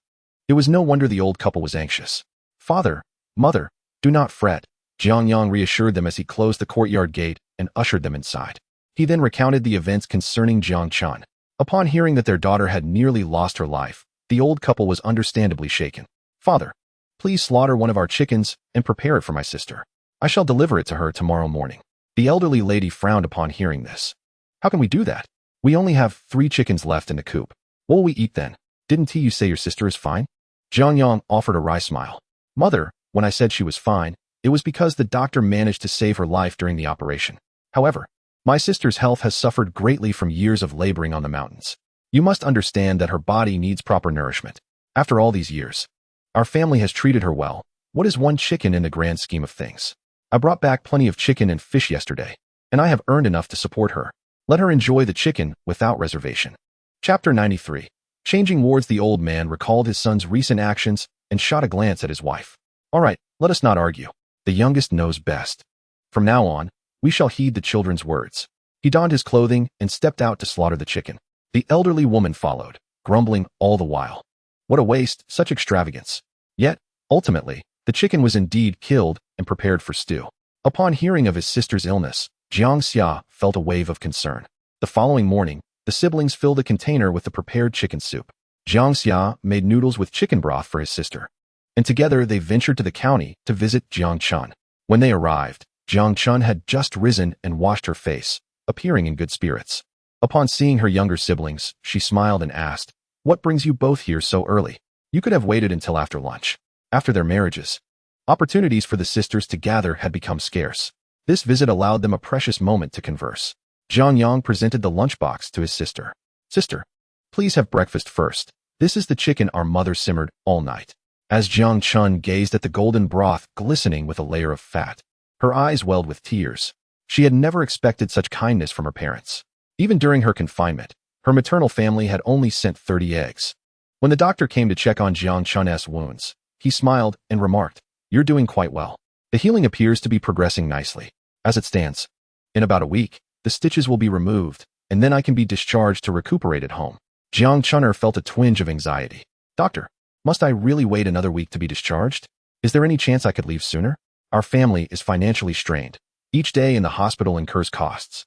It was no wonder the old couple was anxious. "Father, mother, do not fret," Jiang Yang reassured them as he closed the courtyard gate and ushered them inside. He then recounted the events concerning Jiang Chun. Upon hearing that their daughter had nearly lost her life, the old couple was understandably shaken. "Father, please slaughter one of our chickens and prepare it for my sister. I shall deliver it to her tomorrow morning." The elderly lady frowned upon hearing this. "How can we do that? We only have 3 chickens left in the coop. What will we eat then? Didn't you say your sister is fine?" Jiang Yang offered a wry smile. "Mother, when I said she was fine, It was because the doctor managed to save her life during the operation. However, my sister's health has suffered greatly from years of laboring on the mountains. You must understand that her body needs proper nourishment. After all these years, our family has treated her well. What is one chicken in the grand scheme of things? I brought back plenty of chicken and fish yesterday, and I have earned enough to support her. Let her enjoy the chicken without reservation. Chapter 93. Changing wards. The old man recalled his son's recent actions and shot a glance at his wife. All right, let us not argue. The youngest knows best. From now on, we shall heed the children's words. He donned his clothing and stepped out to slaughter the chicken. The elderly woman followed, grumbling all the while. What a waste, such extravagance. Yet, ultimately, the chicken was indeed killed and prepared for stew. Upon hearing of his sister's illness, Jiang Xiaoxiao felt a wave of concern. The following morning, the siblings filled a container with the prepared chicken soup. Jiang Xiaoxiao made noodles with chicken broth for his sister, and together they ventured to the county to visit Jiang Chun. When they arrived, Jiang Chun had just risen and washed her face, appearing in good spirits. Upon seeing her younger siblings, she smiled and asked, "What brings you both here so early? You could have waited until after lunch." After their marriages, opportunities for the sisters to gather had become scarce. This visit allowed them a precious moment to converse. Jiang Yang presented the lunchbox to his sister. "Sister, please have breakfast first. This is the chicken our mother simmered all night." As Jiang Chun gazed at the golden broth glistening with a layer of fat, her eyes welled with tears. She had never expected such kindness from her parents. Even during her confinement, her maternal family had only sent 30 eggs. When the doctor came to check on Jiang Chun's wounds, he smiled and remarked, "You're doing quite well. The healing appears to be progressing nicely. As it stands, in about a week, the stitches will be removed, and then I can be discharged to recuperate at home." Jiang Chun'er felt a twinge of anxiety. "Doctor, must I really wait another week to be discharged? Is there any chance I could leave sooner? Our family is financially strained. Each day in the hospital incurs costs."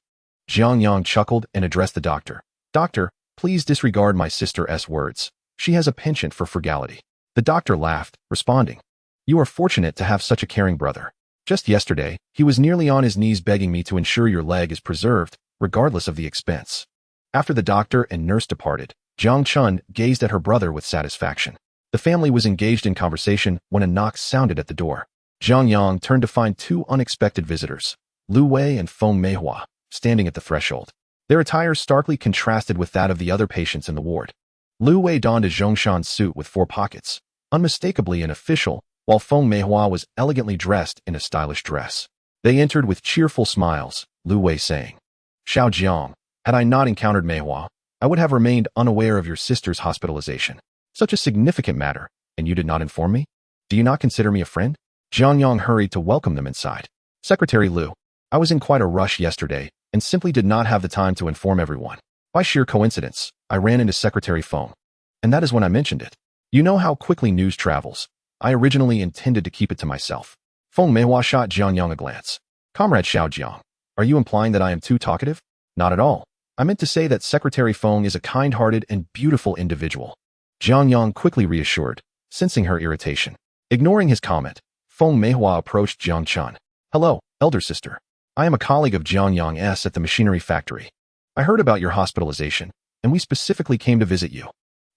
Jiang Yang chuckled and addressed the doctor. "Doctor, please disregard my sister's words. She has a penchant for frugality." The doctor laughed, responding, "You are fortunate to have such a caring brother. Just yesterday, he was nearly on his knees begging me to ensure your leg is preserved, regardless of the expense." After the doctor and nurse departed, Jiang Chun gazed at her brother with satisfaction. The family was engaged in conversation when a knock sounded at the door. Jiang Yang turned to find two unexpected visitors, Liu Wei and Feng Meihua, standing at the threshold. Their attire starkly contrasted with that of the other patients in the ward. Liu Wei donned a Zhongshan suit with 4 pockets, unmistakably an official, while Feng Meihua was elegantly dressed in a stylish dress. They entered with cheerful smiles, Liu Wei saying, "Xiao Jiang, had I not encountered Meihua, I would have remained unaware of your sister's hospitalization. Such a significant matter, and you did not inform me? Do you not consider me a friend?" Jiang Yang hurried to welcome them inside. "Secretary Liu, I was in quite a rush yesterday and simply did not have the time to inform everyone. By sheer coincidence, I ran into Secretary Feng, and that is when I mentioned it. You know how quickly news travels. I originally intended to keep it to myself." Feng Meihua shot Jiang Yang a glance. "Comrade Xiao Jiang, are you implying that I am too talkative?" "Not at all. I meant to say that Secretary Feng is a kind-hearted and beautiful individual." Jiang Yang quickly reassured, sensing her irritation. Ignoring his comment, Feng Meihua approached Jiang Chun. "Hello, elder sister. I am a colleague of Jiang Yang's at the machinery factory. I heard about your hospitalization, and we specifically came to visit you."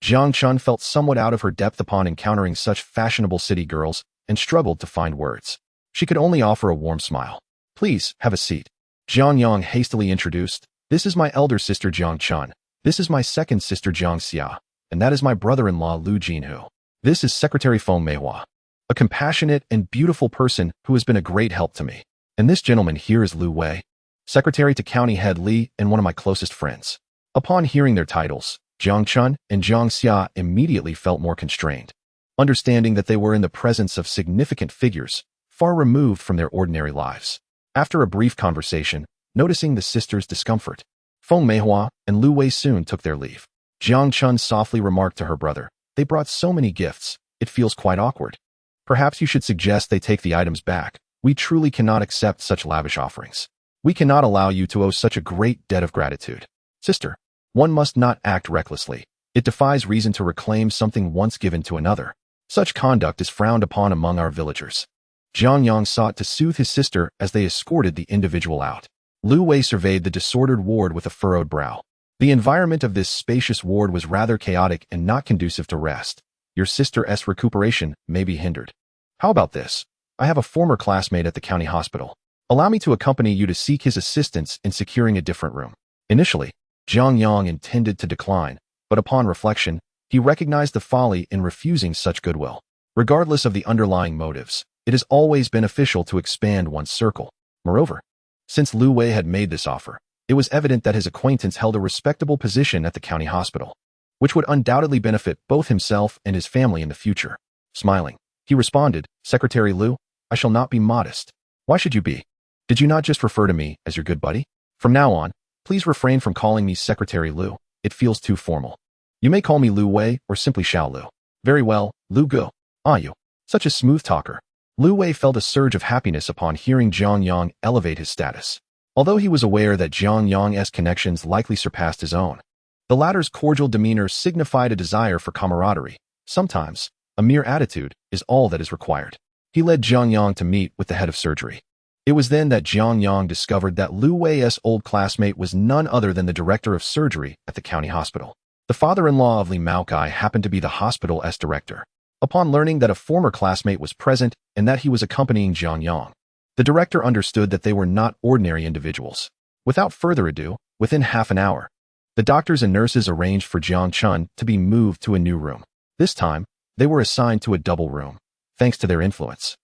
Jiang Chun felt somewhat out of her depth upon encountering such fashionable city girls and struggled to find words. She could only offer a warm smile. "Please, have a seat." Jiang Yang hastily introduced, "This is my elder sister Jiang Chun. This is my second sister Jiang Xiao, and that is my brother-in-law Liu Jinhu. This is Secretary Feng Meihua, a compassionate and beautiful person who has been a great help to me. And this gentleman here is Liu Wei, secretary to County Head Li and one of my closest friends." Upon hearing their titles, Jiang Chun and Jiang Xiao immediately felt more constrained, understanding that they were in the presence of significant figures, far removed from their ordinary lives. After a brief conversation, noticing the sisters' discomfort, Feng Meihua and Liu Wei soon took their leave. Jiang Chun softly remarked to her brother, "They brought so many gifts, it feels quite awkward. Perhaps you should suggest they take the items back. We truly cannot accept such lavish offerings. We cannot allow you to owe such a great debt of gratitude. Sister, one must not act recklessly. It defies reason to reclaim something once given to another. Such conduct is frowned upon among our villagers." Jiang Yang sought to soothe his sister as they escorted the individual out. Liu Wei surveyed the disordered ward with a furrowed brow. The environment of this spacious ward was rather chaotic and not conducive to rest. "Your sister's recuperation may be hindered. How about this? I have a former classmate at the county hospital. Allow me to accompany you to seek his assistance in securing a different room. Initially, Jiang Yang intended to decline, but upon reflection, he recognized the folly in refusing such goodwill. Regardless of the underlying motives, it is always beneficial to expand one's circle. Moreover, since Liu Wei had made this offer, it was evident that his acquaintance held a respectable position at the county hospital, which would undoubtedly benefit both himself and his family in the future. Smiling, he responded, "Secretary Liu, I shall not be modest." "Why should you be? Did you not just refer to me as your good buddy? From now on, please refrain from calling me Secretary Liu. It feels too formal. You may call me Liu Wei or simply Xiao Liu." "Very well, Liu Gu. Ah, you. Such a smooth talker." Liu Wei felt a surge of happiness upon hearing Jiang Yang elevate his status. Although he was aware that Jiang Yang's connections likely surpassed his own, the latter's cordial demeanor signified a desire for camaraderie. Sometimes, a mere attitude is all that is required. He led Jiang Yang to meet with the head of surgery. It was then that Jiang Yang discovered that Liu Wei's old classmate was none other than the director of surgery at the county hospital. The father-in-law of Li Meifeng happened to be the hospital's director. Upon learning that a former classmate was present and that he was accompanying Jiang Yang, the director understood that they were not ordinary individuals. Without further ado, within half an hour, the doctors and nurses arranged for Jiang Chun to be moved to a new room. This time, they were assigned to a double room, thanks to their influence.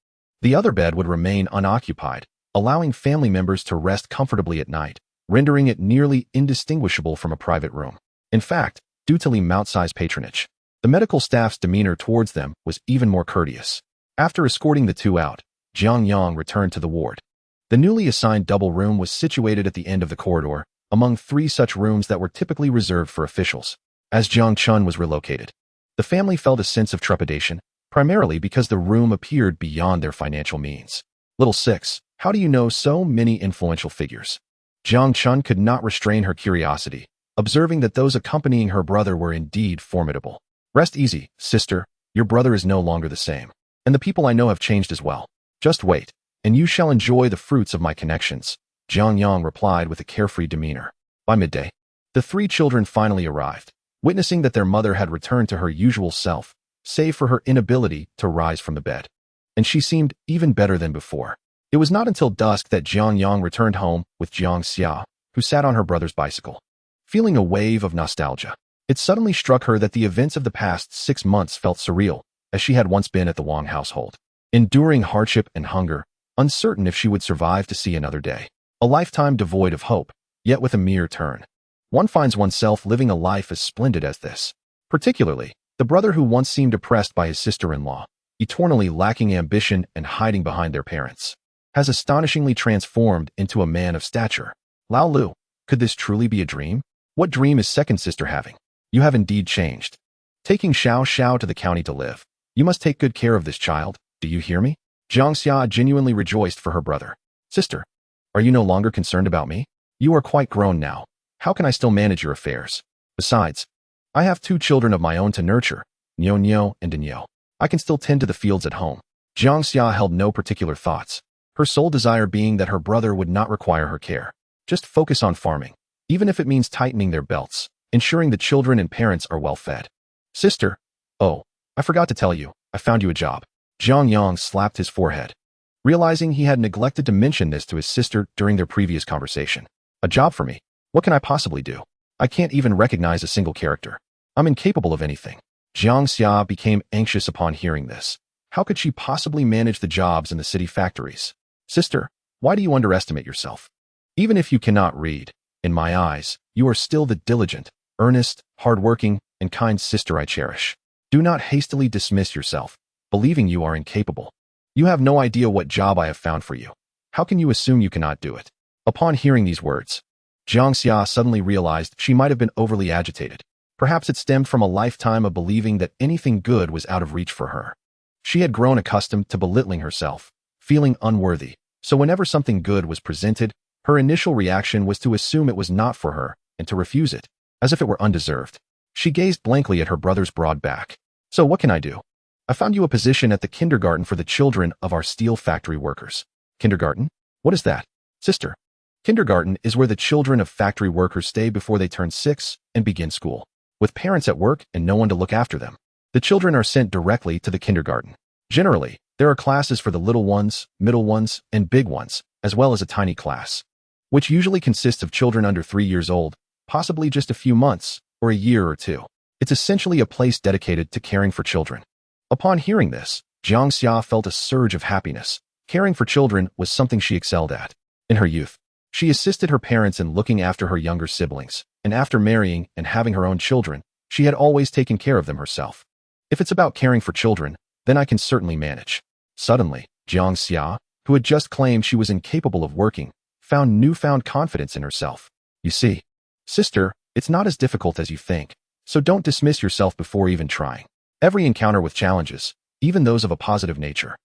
The other bed would remain unoccupied, allowing family members to rest comfortably at night, rendering it nearly indistinguishable from a private room. In fact, due to Li Meifeng's patronage, the medical staff's demeanor towards them was even more courteous. After escorting the two out, Jiang Yang returned to the ward. The newly assigned double room was situated at the end of the corridor, among 3 such rooms that were typically reserved for officials. As Jiang Chun was relocated, the family felt a sense of trepidation, primarily because the room appeared beyond their financial means. Little 6, how do you know so many influential figures? Jiang Chun could not restrain her curiosity, observing that those accompanying her brother were indeed formidable. "Rest easy, sister, your brother is no longer the same. And the people I know have changed as well. Just wait, and you shall enjoy the fruits of my connections," Jiang Yang replied with a carefree demeanor. By midday, the 3 children finally arrived, witnessing that their mother had returned to her usual self, save for her inability to rise from the bed. And she seemed even better than before. It was not until dusk that Jiang Yang returned home with Jiang Xiao, who sat on her brother's bicycle. Feeling a wave of nostalgia, it suddenly struck her that the events of the past 6 months felt surreal, as she had once been at the Wang household, enduring hardship and hunger, uncertain if she would survive to see another day. A lifetime devoid of hope, yet with a mere turn. One finds oneself living a life as splendid as this. Particularly, the brother who once seemed oppressed by his sister-in-law, eternally lacking ambition and hiding behind their parents, has astonishingly transformed into a man of stature. Lao Lu, could this truly be a dream? What dream is second sister having? You have indeed changed. Taking Xiaoxiao to the county to live. You must take good care of this child, do you hear me? Jiang Xiao genuinely rejoiced for her brother. "Sister, are you no longer concerned about me? You are quite grown now. How can I still manage your affairs? Besides, I have 2 children of my own to nurture, Niu Niu and Daniel. I can still tend to the fields at home." Jiang Xiao held no particular thoughts, her sole desire being that her brother would not require her care. Just focus on farming, even if it means tightening their belts, ensuring the children and parents are well fed. "Sister, oh, I forgot to tell you, I found you a job." Jiang Yang slapped his forehead, realizing he had neglected to mention this to his sister during their previous conversation. "A job for me? What can I possibly do? I can't even recognize a single character. I'm incapable of anything." Jiang Xia became anxious upon hearing this. How could she possibly manage the jobs in the city factories? "Sister, why do you underestimate yourself? Even if you cannot read, in my eyes, you are still the diligent, earnest, hard-working, and kind sister I cherish. Do not hastily dismiss yourself, believing you are incapable. You have no idea what job I have found for you. How can you assume you cannot do it?" Upon hearing these words, Jiang Xia suddenly realized she might have been overly agitated. Perhaps it stemmed from a lifetime of believing that anything good was out of reach for her. She had grown accustomed to belittling herself, feeling unworthy, so whenever something good was presented, her initial reaction was to assume it was not for her and to refuse it, as if it were undeserved. She gazed blankly at her brother's broad back. "So what can I do? I found you a position at the kindergarten for the children of our steel factory workers." "Kindergarten? What is that?" "Sister, kindergarten is where the children of factory workers stay before they turn 6 and begin school. With parents at work and no one to look after them, the children are sent directly to the kindergarten. Generally, There are classes for the little ones, middle ones, and big ones, as well as a tiny class, which usually consists of children under 3 years old, possibly just a few months, or a year or two. It's essentially a place dedicated to caring for children. Upon hearing this, Jiang Xiao felt a surge of happiness. Caring for children was something she excelled at. In her youth, she assisted her parents in looking after her younger siblings, and after marrying and having her own children, she had always taken care of them herself. If it's about caring for children, then I can certainly manage. Suddenly, Jiang Xiao, who had just claimed she was incapable of working, found newfound confidence in herself. You see, sister, it's not as difficult as you think, so don't dismiss yourself before even trying. Every encounter with challenges, even those of a positive nature,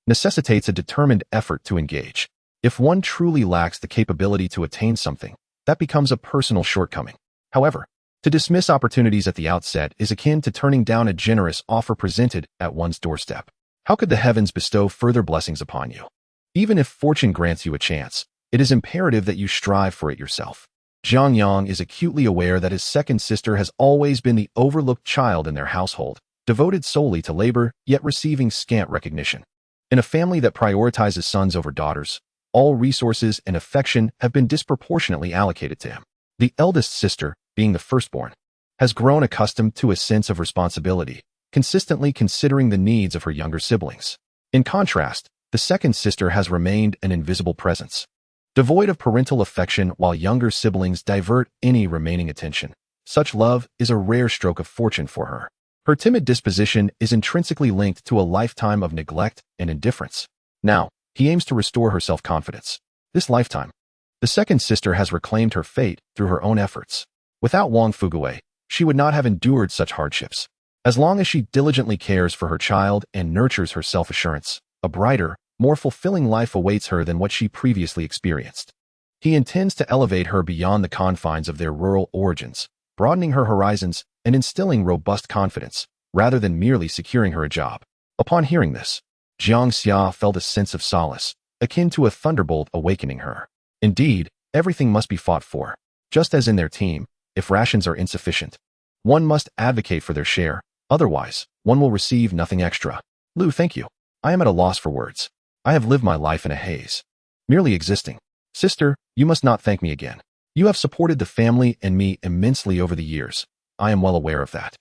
necessitates a determined effort to engage. If one truly lacks the capability to attain something, that becomes a personal shortcoming. However, to dismiss opportunities at the outset is akin to turning down a generous offer presented at one's doorstep. How could the heavens bestow further blessings upon you? Even if fortune grants you a chance, it is imperative that you strive for it yourself. Jiang Yang is acutely aware that his second sister has always been the overlooked child in their household, devoted solely to labor, yet receiving scant recognition. In a family that prioritizes sons over daughters, all resources and affection have been disproportionately allocated to him. The eldest sister, being the firstborn, has grown accustomed to a sense of responsibility, consistently considering the needs of her younger siblings. In contrast, the second sister has remained an invisible presence, devoid of parental affection while younger siblings divert any remaining attention. Such love is a rare stroke of fortune for her. Her timid disposition is intrinsically linked to a lifetime of neglect and indifference. Now, he aims to restore her self-confidence. This lifetime, the second sister has reclaimed her fate through her own efforts. Without Wang Fuguwei, she would not have endured such hardships. As long as she diligently cares for her child and nurtures her self-assurance, a brighter, more fulfilling life awaits her than what she previously experienced. He intends to elevate her beyond the confines of their rural origins, broadening her horizons and instilling robust confidence, rather than merely securing her a job. Upon hearing this, Jiang Xiao felt a sense of solace, akin to a thunderbolt awakening her. Indeed, everything must be fought for. Just as in their team, if rations are insufficient, one must advocate for their share, otherwise, one will receive nothing extra. Liu, thank you. I am at a loss for words. I have lived my life in a haze, merely existing. Sister, you must not thank me again. You have supported the family and me immensely over the years. I am well aware of that.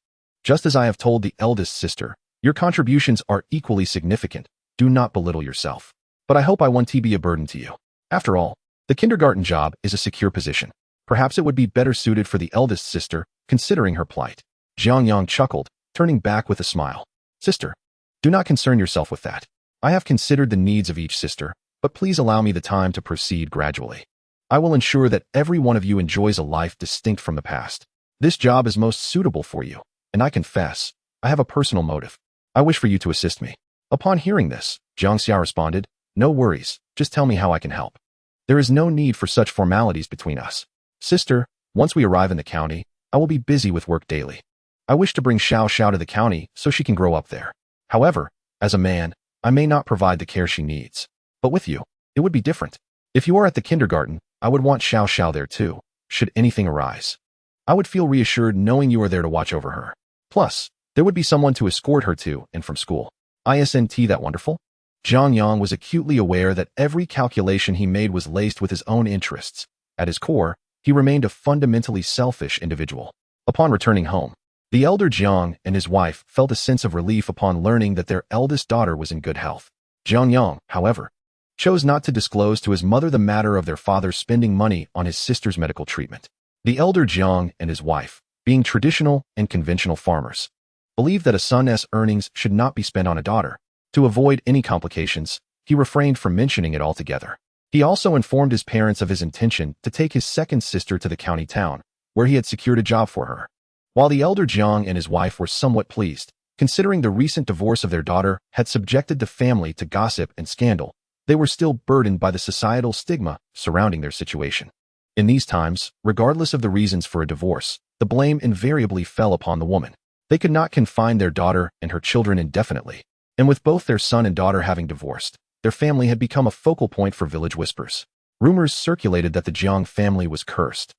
Just as I have told the eldest sister, your contributions are equally significant. Do not belittle yourself. But I hope I won't be a burden to you. After all, the kindergarten job is a secure position. Perhaps it would be better suited for the eldest sister, considering her plight. Jiang Yang chuckled, turning back with a smile. Sister, do not concern yourself with that. I have considered the needs of each sister, but please allow me the time to proceed gradually. I will ensure that every one of you enjoys a life distinct from the past. This job is most suitable for you, and I confess, I have a personal motive. I wish for you to assist me. Upon hearing this, Jiang Xiao responded, no worries, just tell me how I can help. There is no need for such formalities between us. Sister, once we arrive in the county, I will be busy with work daily. I wish to bring Xiaoxiao to the county so she can grow up there. However, as a man, I may not provide the care she needs. But with you, it would be different. If you are at the kindergarten, I would want Xiaoxiao there too, should anything arise. I would feel reassured knowing you are there to watch over her. Plus, there would be someone to escort her to and from school. Isn't that wonderful? Jiang Yang was acutely aware that every calculation he made was laced with his own interests. At his core, he remained a fundamentally selfish individual. Upon returning home, the elder Jiang and his wife felt a sense of relief upon learning that their eldest daughter was in good health. Jiang Yang, however, chose not to disclose to his mother the matter of their father spending money on his sister's medical treatment. The elder Jiang and his wife, being traditional and conventional farmers, believed that a son's earnings should not be spent on a daughter. To avoid any complications, he refrained from mentioning it altogether. He also informed his parents of his intention to take his second sister to the county town, where he had secured a job for her. While the elder Jiang and his wife were somewhat pleased, considering the recent divorce of their daughter had subjected the family to gossip and scandal, they were still burdened by the societal stigma surrounding their situation. In these times, regardless of the reasons for a divorce, the blame invariably fell upon the woman. They could not confine their daughter and her children indefinitely, and with both their son and daughter having divorced, their family had become a focal point for village whispers. Rumors circulated that the Jiang family was cursed.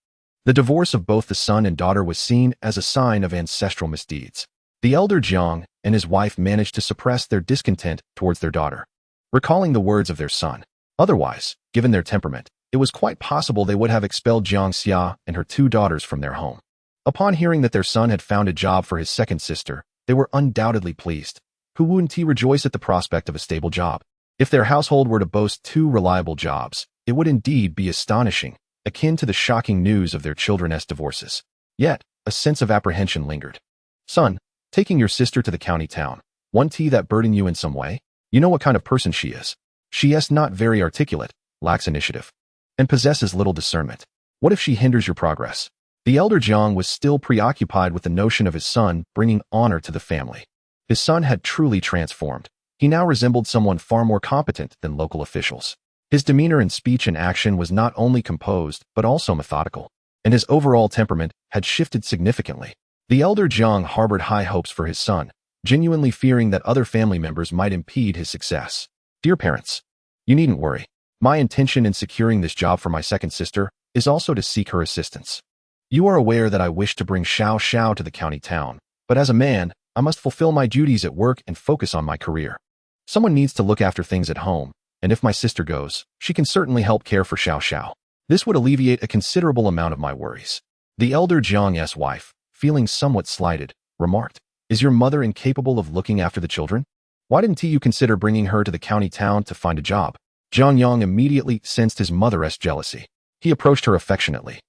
The divorce of both the son and daughter was seen as a sign of ancestral misdeeds. The elder Jiang and his wife managed to suppress their discontent towards their daughter, recalling the words of their son. Otherwise, given their temperament, it was quite possible they would have expelled Jiang Xiao and her two daughters from their home. Upon hearing that their son had found a job for his second sister, they were undoubtedly pleased. Hu Wunti rejoiced at the prospect of a stable job. If their household were to boast two reliable jobs, it would indeed be astonishing, akin to the shocking news of their children's divorces. Yet, a sense of apprehension lingered. Son, taking your sister to the county town, won't that burden you in some way? You know what kind of person she is. She is not very articulate, lacks initiative, and possesses little discernment. What if she hinders your progress? The elder Jiang was still preoccupied with the notion of his son bringing honor to the family. His son had truly transformed. He now resembled someone far more competent than local officials. His demeanor in speech and action was not only composed, but also methodical, and his overall temperament had shifted significantly. The elder Jiang harbored high hopes for his son, genuinely fearing that other family members might impede his success. Dear parents, you needn't worry. My intention in securing this job for my second sister is also to seek her assistance. You are aware that I wish to bring Xiaoxiao to the county town, but as a man, I must fulfill my duties at work and focus on my career. Someone needs to look after things at home, and if my sister goes, she can certainly help care for Xiaoxiao. This would alleviate a considerable amount of my worries. The elder Jiang's wife, feeling somewhat slighted, remarked, Is your mother incapable of looking after the children? Why didn't you consider bringing her to the county town to find a job? Jiang Yang immediately sensed his mother's jealousy. He approached her affectionately,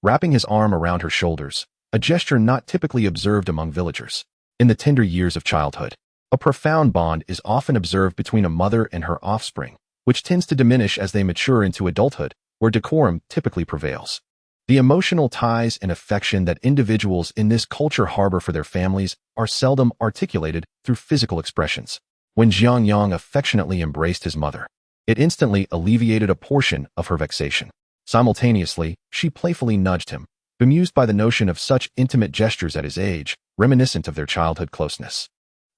wrapping his arm around her shoulders, a gesture not typically observed among villagers. In the tender years of childhood, a profound bond is often observed between a mother and her offspring, which tends to diminish as they mature into adulthood, where decorum typically prevails. The emotional ties and affection that individuals in this culture harbor for their families are seldom articulated through physical expressions. When Jiang Yang affectionately embraced his mother, it instantly alleviated a portion of her vexation. Simultaneously, she playfully nudged him, bemused by the notion of such intimate gestures at his age, reminiscent of their childhood closeness.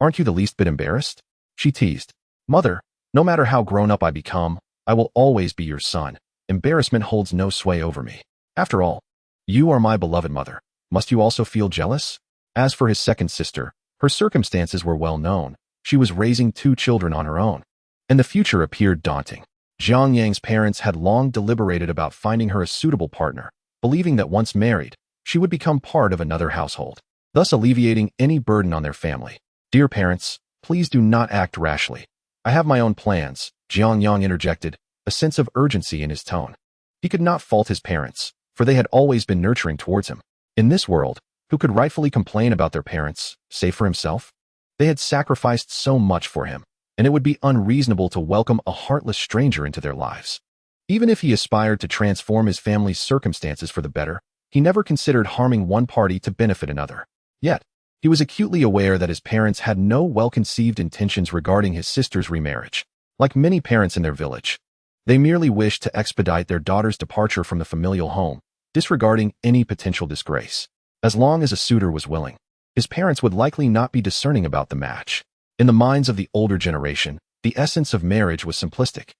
Aren't you the least bit embarrassed? She teased. Mother, no matter how grown up I become, I will always be your son. Embarrassment holds no sway over me. After all, you are my beloved mother. Must you also feel jealous? As for his second sister, her circumstances were well known. She was raising two children on her own, and the future appeared daunting. Jiang Yang's parents had long deliberated about finding her a suitable partner, believing that once married, she would become part of another household, thus alleviating any burden on their family. Dear parents, please do not act rashly. I have my own plans, Jiang Yang interjected, a sense of urgency in his tone. He could not fault his parents, for they had always been nurturing towards him. In this world, who could rightfully complain about their parents, save for himself? They had sacrificed so much for him, and it would be unreasonable to welcome a heartless stranger into their lives. Even if he aspired to transform his family's circumstances for the better, he never considered harming one party to benefit another. Yet, he was acutely aware that his parents had no well-conceived intentions regarding his sister's remarriage. Like many parents in their village, they merely wished to expedite their daughter's departure from the familial home, disregarding any potential disgrace. As long as a suitor was willing, his parents would likely not be discerning about the match. In the minds of the older generation, the essence of marriage was simplistic.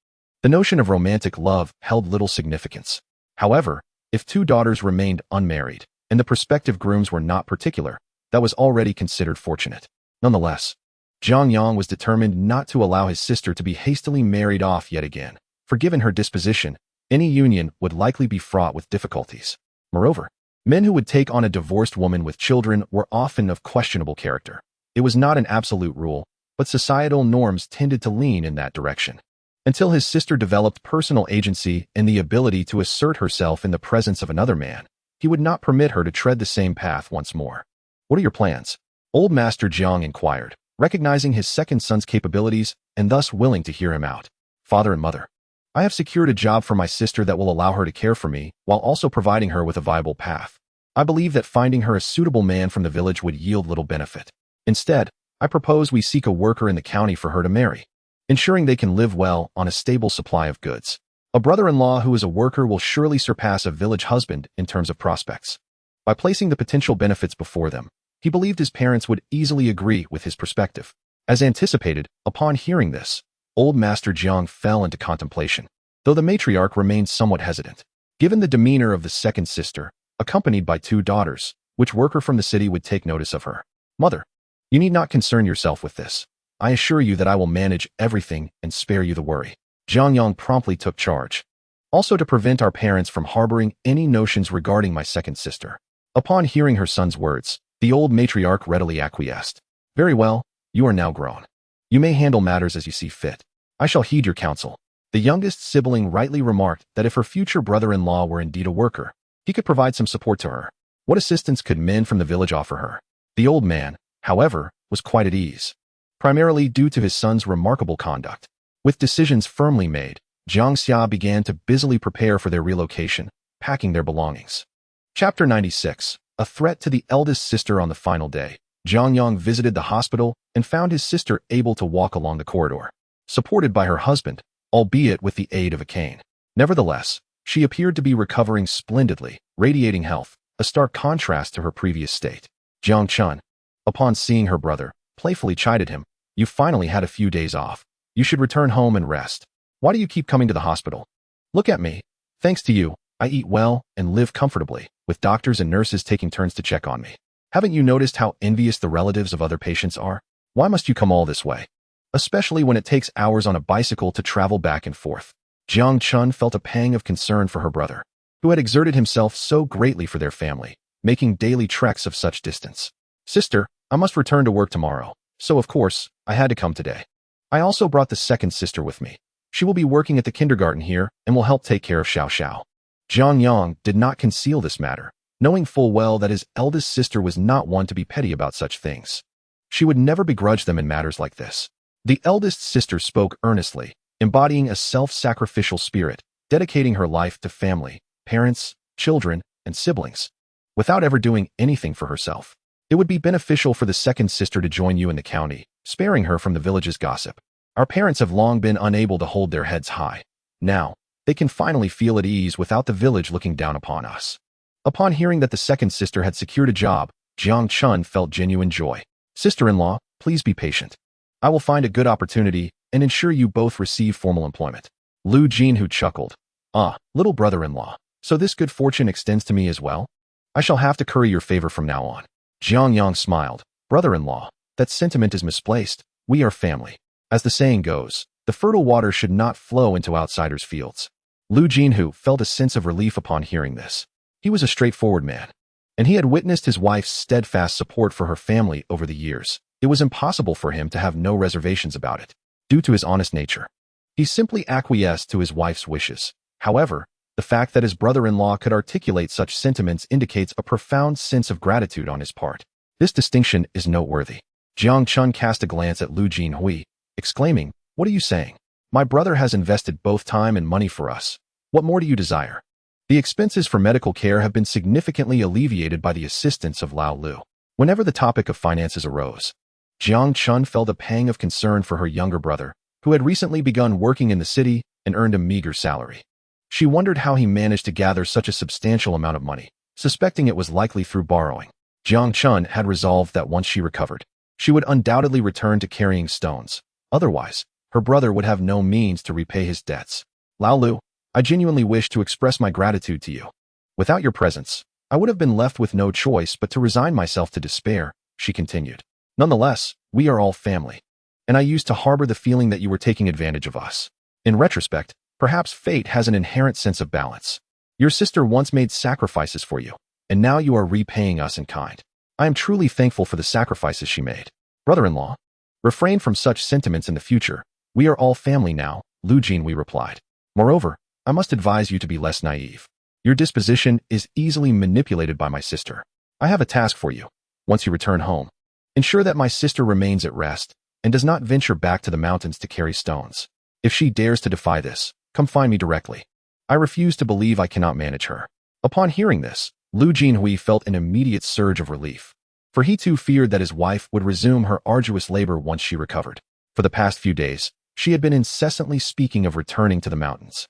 The notion of romantic love held little significance. However, if two daughters remained unmarried, and the prospective grooms were not particular, that was already considered fortunate. Nonetheless, Jiang Yang was determined not to allow his sister to be hastily married off yet again, for given her disposition, any union would likely be fraught with difficulties. Moreover, men who would take on a divorced woman with children were often of questionable character. It was not an absolute rule, but societal norms tended to lean in that direction. Until his sister developed personal agency and the ability to assert herself in the presence of another man, he would not permit her to tread the same path once more. What are your plans? Old Master Jiang inquired, recognizing his second son's capabilities and thus willing to hear him out. Father and mother, I have secured a job for my sister that will allow her to care for me while also providing her with a viable path. I believe that finding her a suitable man from the village would yield little benefit. Instead, I propose we seek a worker in the county for her to marry, ensuring they can live well on a stable supply of goods. A brother-in-law who is a worker will surely surpass a village husband in terms of prospects. By placing the potential benefits before them, he believed his parents would easily agree with his perspective. As anticipated, upon hearing this, old Master Jiang fell into contemplation, though the matriarch remained somewhat hesitant. Given the demeanor of the second sister, accompanied by two daughters, which worker from the city would take notice of her? Mother, You need not concern yourself with this. I assure you that I will manage everything and spare you the worry. Jiang Yang promptly took charge. Also to prevent our parents from harboring any notions regarding my second sister. Upon hearing her son's words, the old matriarch readily acquiesced. Very well, you are now grown. You may handle matters as you see fit. I shall heed your counsel. The youngest sibling rightly remarked that if her future brother-in-law were indeed a worker, he could provide some support to her. What assistance could men from the village offer her? The old man, however, was quite at ease, primarily due to his son's remarkable conduct. With decisions firmly made, Jiang Xiaoxiao began to busily prepare for their relocation, packing their belongings. Chapter 96. A threat to the eldest sister. On the final day, Jiang Yang visited the hospital and found his sister able to walk along the corridor, supported by her husband, albeit with the aid of a cane. Nevertheless, she appeared to be recovering splendidly, radiating health, a stark contrast to her previous state. Jiang Chun, upon seeing her brother, playfully chided him. You finally had a few days off. You should return home and rest. Why do you keep coming to the hospital? Look at me. Thanks to you, I eat well and live comfortably, with doctors and nurses taking turns to check on me. Haven't you noticed how envious the relatives of other patients are? Why must you come all this way? Especially when it takes hours on a bicycle to travel back and forth. Jiang Chun felt a pang of concern for her brother, who had exerted himself so greatly for their family, making daily treks of such distance. Sister, I must return to work tomorrow, so of course, I had to come today. I also brought the second sister with me. She will be working at the kindergarten here and will help take care of Xiaoxiao. Jiang Yang did not conceal this matter, knowing full well that his eldest sister was not one to be petty about such things. She would never begrudge them in matters like this. The eldest sister spoke earnestly, embodying a self-sacrificial spirit, dedicating her life to family, parents, children, and siblings, without ever doing anything for herself. It would be beneficial for the second sister to join you in the county, sparing her from the village's gossip. Our parents have long been unable to hold their heads high. Now, they can finally feel at ease without the village looking down upon us. Upon hearing that the second sister had secured a job, Jiang Chun felt genuine joy. Sister-in-law, please be patient. I will find a good opportunity and ensure you both receive formal employment. Liu Jinhu chuckled. Ah, little brother-in-law, so this good fortune extends to me as well? I shall have to curry your favor from now on. Jiang Yang smiled. Brother-in-law, that sentiment is misplaced. We are family. As the saying goes, the fertile water should not flow into outsiders' fields. Liu Jinhu felt a sense of relief upon hearing this. He was a straightforward man, and he had witnessed his wife's steadfast support for her family over the years. It was impossible for him to have no reservations about it, due to his honest nature. He simply acquiesced to his wife's wishes. However, the fact that his brother-in-law could articulate such sentiments indicates a profound sense of gratitude on his part. This distinction is noteworthy. Jiang Chun cast a glance at Liu Jinhui, exclaiming, "What are you saying? My brother has invested both time and money for us. What more do you desire?" The expenses for medical care have been significantly alleviated by the assistance of Lao Lu. Whenever the topic of finances arose, Jiang Chun felt a pang of concern for her younger brother, who had recently begun working in the city and earned a meager salary. She wondered how he managed to gather such a substantial amount of money, suspecting it was likely through borrowing. Jiang Chun had resolved that once she recovered, she would undoubtedly return to carrying stones. Otherwise, her brother would have no means to repay his debts. Lao Lu, I genuinely wish to express my gratitude to you. Without your presence, I would have been left with no choice but to resign myself to despair, she continued. Nonetheless, we are all family, and I used to harbor the feeling that you were taking advantage of us. In retrospect, perhaps fate has an inherent sense of balance. Your sister once made sacrifices for you, and now you are repaying us in kind. I am truly thankful for the sacrifices she made. Brother-in-law, refrain from such sentiments in the future. We are all family now, Liu Jinhui replied. Moreover, I must advise you to be less naive. Your disposition is easily manipulated by my sister. I have a task for you. Once you return home, ensure that my sister remains at rest and does not venture back to the mountains to carry stones. If she dares to defy this, come find me directly. I refuse to believe I cannot manage her. Upon hearing this, Liu Jinhui felt an immediate surge of relief, for he too feared that his wife would resume her arduous labor once she recovered. For the past few days, she had been incessantly speaking of returning to the mountains.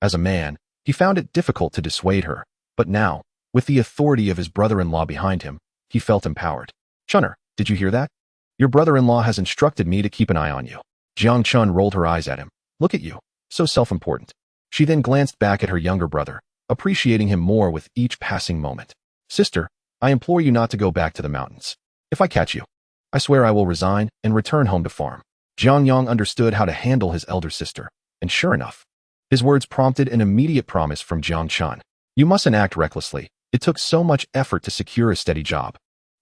As a man, he found it difficult to dissuade her, but now, with the authority of his brother-in-law behind him, he felt empowered. Chunner, did you hear that? Your brother-in-law has instructed me to keep an eye on you. Jiang Chun rolled her eyes at him. Look at you, so self-important. She then glanced back at her younger brother, appreciating him more with each passing moment. Sister, I implore you not to go back to the mountains. If I catch you, I swear I will resign and return home to farm. Jiang Yang understood how to handle his elder sister, and sure enough, his words prompted an immediate promise from Jiang Chan. You mustn't act recklessly. It took so much effort to secure a steady job.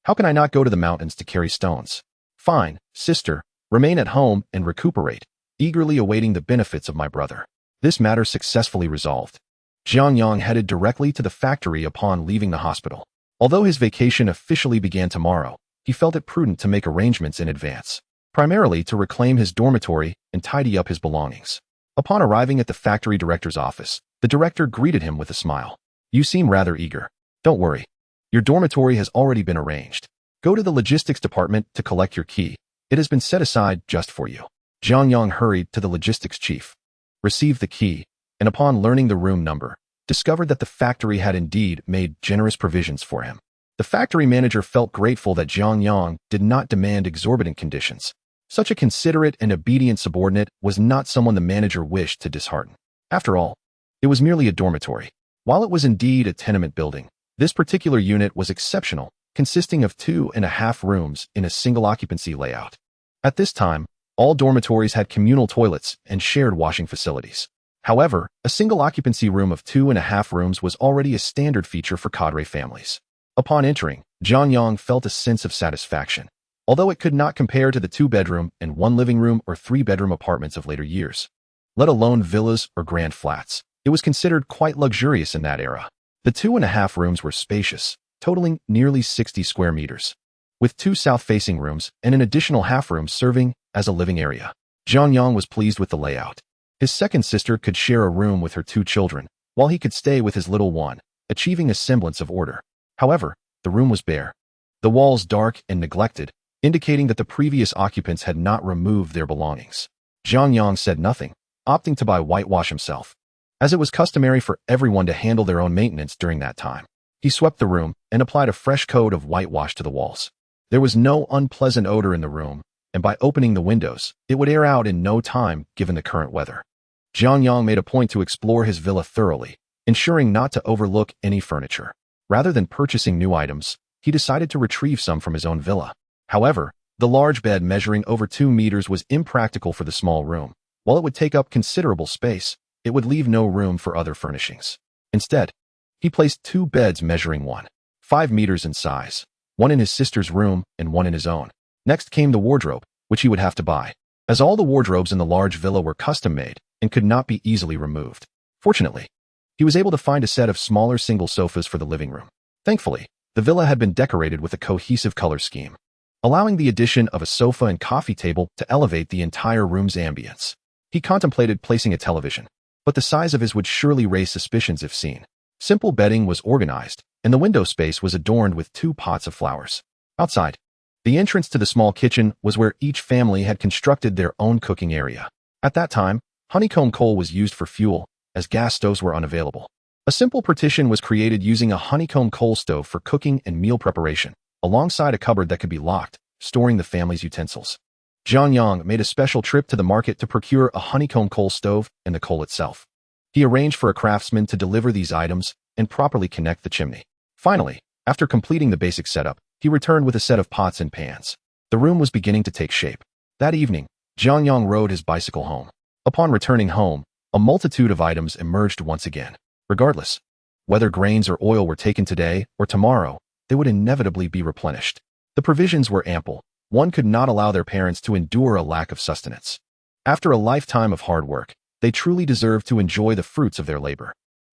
How can I not go to the mountains to carry stones? Fine, sister, remain at home and recuperate, eagerly awaiting the benefits of my brother. This matter successfully resolved. Jiang Yang headed directly to the factory upon leaving the hospital. Although his vacation officially began tomorrow, he felt it prudent to make arrangements in advance, primarily to reclaim his dormitory and tidy up his belongings. Upon arriving at the factory director's office, the director greeted him with a smile. You seem rather eager. Don't worry. Your dormitory has already been arranged. Go to the logistics department to collect your key. It has been set aside just for you. Jiang Yang hurried to the logistics chief, received the key, and upon learning the room number, discovered that the factory had indeed made generous provisions for him. The factory manager felt grateful that Jiang Yang did not demand exorbitant conditions. Such a considerate and obedient subordinate was not someone the manager wished to dishearten. After all, it was merely a dormitory. While it was indeed a tenement building, this particular unit was exceptional, consisting of 2.5 rooms in a single occupancy layout. At this time, all dormitories had communal toilets and shared washing facilities. However, a single occupancy room of 2.5 rooms was already a standard feature for cadre families. Upon entering, Jiang Yang felt a sense of satisfaction. Although it could not compare to the 2-bedroom and 1-living-room or 3-bedroom apartments of later years, let alone villas or grand flats, it was considered quite luxurious in that era. The 2.5 rooms were spacious, totaling nearly 60 square meters, with 2 south-facing rooms and an additional half-room serving as a living area. Jiang Yang was pleased with the layout. His second sister could share a room with her 2 children, while he could stay with his little one, achieving a semblance of order. However, the room was bare, the walls dark and neglected, indicating that the previous occupants had not removed their belongings. Jiang Yang said nothing, opting to buy whitewash himself, as it was customary for everyone to handle their own maintenance during that time. He swept the room and applied a fresh coat of whitewash to the walls. There was no unpleasant odor in the room, and by opening the windows, it would air out in no time given the current weather. Jiang Yang made a point to explore his villa thoroughly, ensuring not to overlook any furniture. Rather than purchasing new items, he decided to retrieve some from his own villa. However, the large bed measuring over 2 meters was impractical for the small room. While it would take up considerable space, it would leave no room for other furnishings. Instead, he placed 2 beds measuring 1.5 meters in size, one in his sister's room and one in his own. Next came the wardrobe, which he would have to buy, as all the wardrobes in the large villa were custom-made and could not be easily removed. Fortunately, he was able to find a set of smaller single sofas for the living room. Thankfully, the villa had been decorated with a cohesive color scheme, allowing the addition of a sofa and coffee table to elevate the entire room's ambience. He contemplated placing a television, but the size of his would surely raise suspicions if seen. Simple bedding was organized, and the window space was adorned with 2 pots of flowers. Outside, the entrance to the small kitchen was where each family had constructed their own cooking area. At that time, honeycomb coal was used for fuel, as gas stoves were unavailable. A simple partition was created using a honeycomb coal stove for cooking and meal preparation, alongside a cupboard that could be locked, storing the family's utensils. Jiang Yang made a special trip to the market to procure a honeycomb coal stove and the coal itself. He arranged for a craftsman to deliver these items and properly connect the chimney. Finally, after completing the basic setup, he returned with a set of pots and pans. The room was beginning to take shape. That evening, Jiang Yang rode his bicycle home. Upon returning home, a multitude of items emerged once again. Regardless, whether grains or oil were taken today or tomorrow, they would inevitably be replenished. The provisions were ample. One could not allow their parents to endure a lack of sustenance. After a lifetime of hard work, they truly deserved to enjoy the fruits of their labor.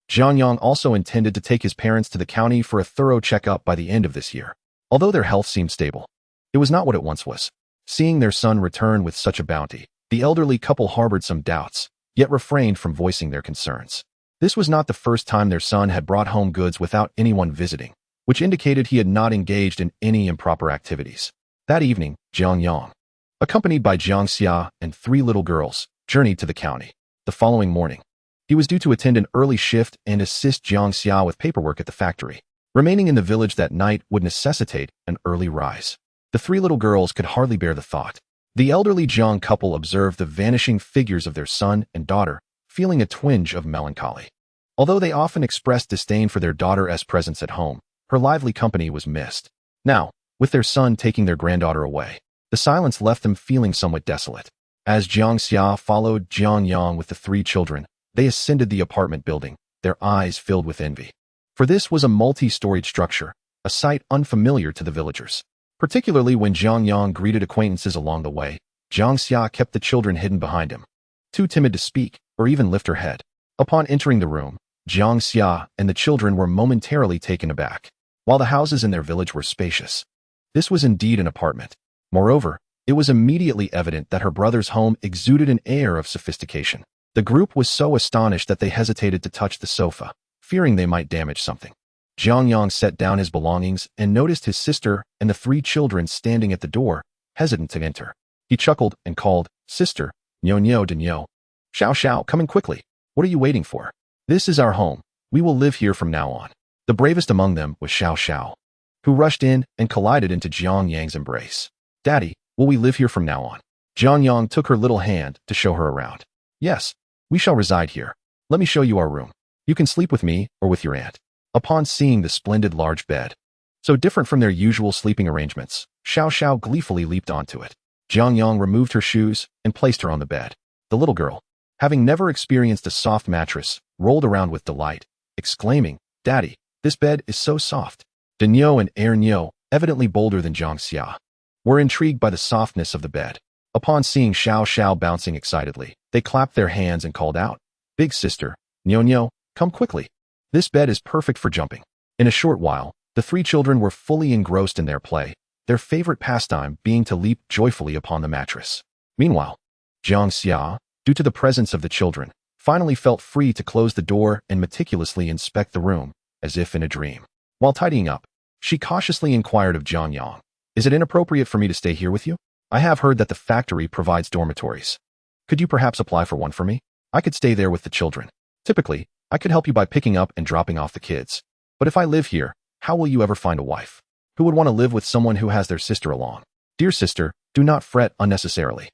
Jiang Yang also intended to take his parents to the county for a thorough checkup by the end of this year. Although their health seemed stable, it was not what it once was. Seeing their son return with such a bounty, the elderly couple harbored some doubts, yet refrained from voicing their concerns. This was not the first time their son had brought home goods without anyone visiting, which indicated he had not engaged in any improper activities. That evening, Jiang Yang, accompanied by Jiang Xiao and 3 little girls, journeyed to the county. The following morning, he was due to attend an early shift and assist Jiang Xiao with paperwork at the factory. Remaining in the village that night would necessitate an early rise. The 3 little girls could hardly bear the thought. The elderly Jiang couple observed the vanishing figures of their son and daughter, feeling a twinge of melancholy. Although they often expressed disdain for their daughter's presence at home, her lively company was missed. Now, with their son taking their granddaughter away, The silence left them feeling somewhat desolate. As Jiang Xiao followed Jiang Yang with the 3 children, they ascended the apartment building, their eyes filled with envy. For this was a multi-storied structure, a sight unfamiliar to the villagers. Particularly when Jiang Yang greeted acquaintances along the way, Jiang Xiao kept the children hidden behind him, too timid to speak or even lift her head. Upon entering the room, Jiang Xiao and the children were momentarily taken aback. While the houses in their village were spacious, this was indeed an apartment. Moreover, it was immediately evident that her brother's home exuded an air of sophistication. The group was so astonished that they hesitated to touch the sofa, fearing they might damage something. Jiang Yang set down his belongings and noticed his sister and the 3 children standing at the door, hesitant to enter. He chuckled and called, "Sister, Niu Niu de Niu. Xiao, come in quickly. What are you waiting for? This is our home. We will live here from now on." The bravest among them was Xiao, who rushed in and collided into Jiang Yang's embrace. "Daddy, will we live here from now on?" Jiang Yang took her little hand to show her around. "Yes, we shall reside here. Let me show you our room. You can sleep with me or with your aunt." Upon seeing the splendid large bed, so different from their usual sleeping arrangements, Xiao gleefully leaped onto it. Jiang Yang removed her shoes and placed her on the bed. The little girl, having never experienced a soft mattress, rolled around with delight, exclaiming, "Daddy, this bed is so soft." De Niu and Niu, evidently bolder than Jiang Xiao, were intrigued by the softness of the bed. Upon seeing Xiao bouncing excitedly, they clapped their hands and called out, "Big sister, Niu, come quickly. This bed is perfect for jumping." In a short while, the 3 children were fully engrossed in their play, their favorite pastime being to leap joyfully upon the mattress. Meanwhile, Jiang Xiao, due to the presence of the children, finally felt free to close the door and meticulously inspect the room, as if in a dream. While tidying up, she cautiously inquired of Jiang Yang, "Is it inappropriate for me to stay here with you? I have heard that the factory provides dormitories. Could you perhaps apply for one for me? I could stay there with the children. Typically, I could help you by picking up and dropping off the kids. But if I live here, how will you ever find a wife? Who would want to live with someone who has their sister along?" "Dear sister, do not fret unnecessarily.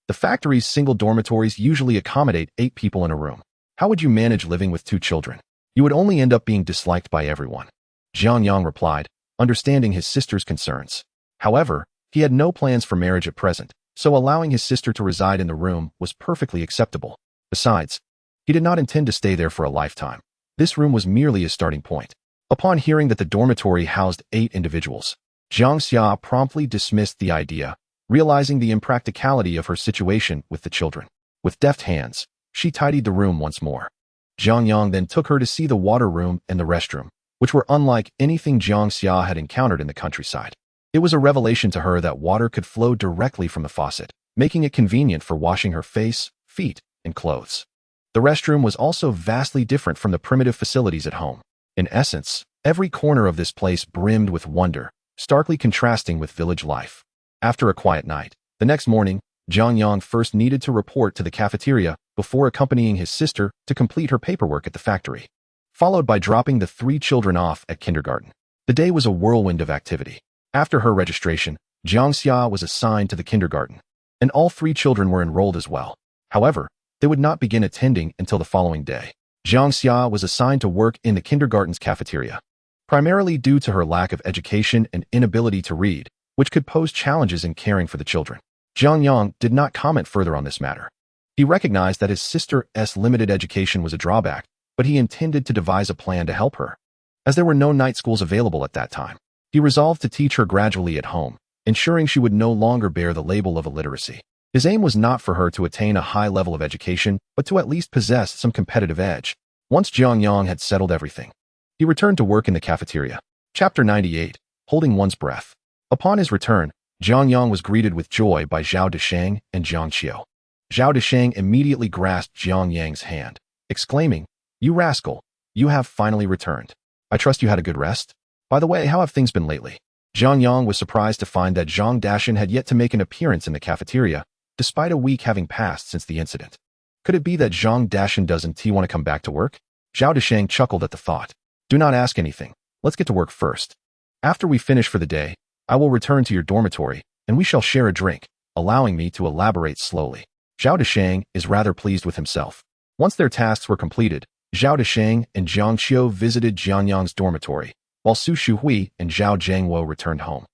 The factory's single dormitories usually accommodate 8 people in a room. How would you manage living with 2 children? You would only end up being disliked by everyone." Jiang Yang replied, understanding his sister's concerns. However, he had no plans for marriage at present, so allowing his sister to reside in the room was perfectly acceptable. Besides, he did not intend to stay there for a lifetime. This room was merely a starting point. Upon hearing that the dormitory housed 8 individuals, Jiang Xiao promptly dismissed the idea, realizing the impracticality of her situation with the children. With deft hands, she tidied the room once more. Jiang Yang then took her to see the water room and the restroom, which were unlike anything Jiang Xiao had encountered in the countryside. It was a revelation to her that water could flow directly from the faucet, making it convenient for washing her face, feet, and clothes. The restroom was also vastly different from the primitive facilities at home. In essence, every corner of this place brimmed with wonder, starkly contrasting with village life. After a quiet night, the next morning, Jiang Yang first needed to report to the cafeteria before accompanying his sister to complete her paperwork at the factory, followed by dropping the 3 children off at kindergarten. The day was a whirlwind of activity. After her registration, Jiang Xiao was assigned to the kindergarten, and all 3 children were enrolled as well. However, they would not begin attending until the following day. Jiang Xiao was assigned to work in the kindergarten's cafeteria, primarily due to her lack of education and inability to read, which could pose challenges in caring for the children. Jiang Yang did not comment further on this matter. He recognized that his sister's limited education was a drawback, but he intended to devise a plan to help her. As there were no night schools available at that time, he resolved to teach her gradually at home, ensuring she would no longer bear the label of illiteracy. His aim was not for her to attain a high level of education, but to at least possess some competitive edge. Once Jiang Yang had settled everything, he returned to work in the cafeteria. Chapter 98. Holding One's Breath. Upon his return, Jiang Yang was greeted with joy by Zhao Desheng and Jiang Xiao. Zhao Desheng immediately grasped Jiang Yang's hand, exclaiming, "You rascal, you have finally returned. I trust you had a good rest? By the way, how have things been lately?" Jiang Yang was surprised to find that Zhang Dashan had yet to make an appearance in the cafeteria, despite a week having passed since the incident. Could it be that Zhang Dashan doesn't want to come back to work? Zhao Desheng chuckled at the thought. "Do not ask anything. Let's get to work first. After we finish for the day, I will return to your dormitory, and we shall share a drink," allowing me to elaborate slowly. Zhao Desheng is rather pleased with himself. Once their tasks were completed, Zhao Desheng and Jiang Xiao visited Jiang Yang's dormitory, while Su Shuhui and Zhao Jiangwo returned home.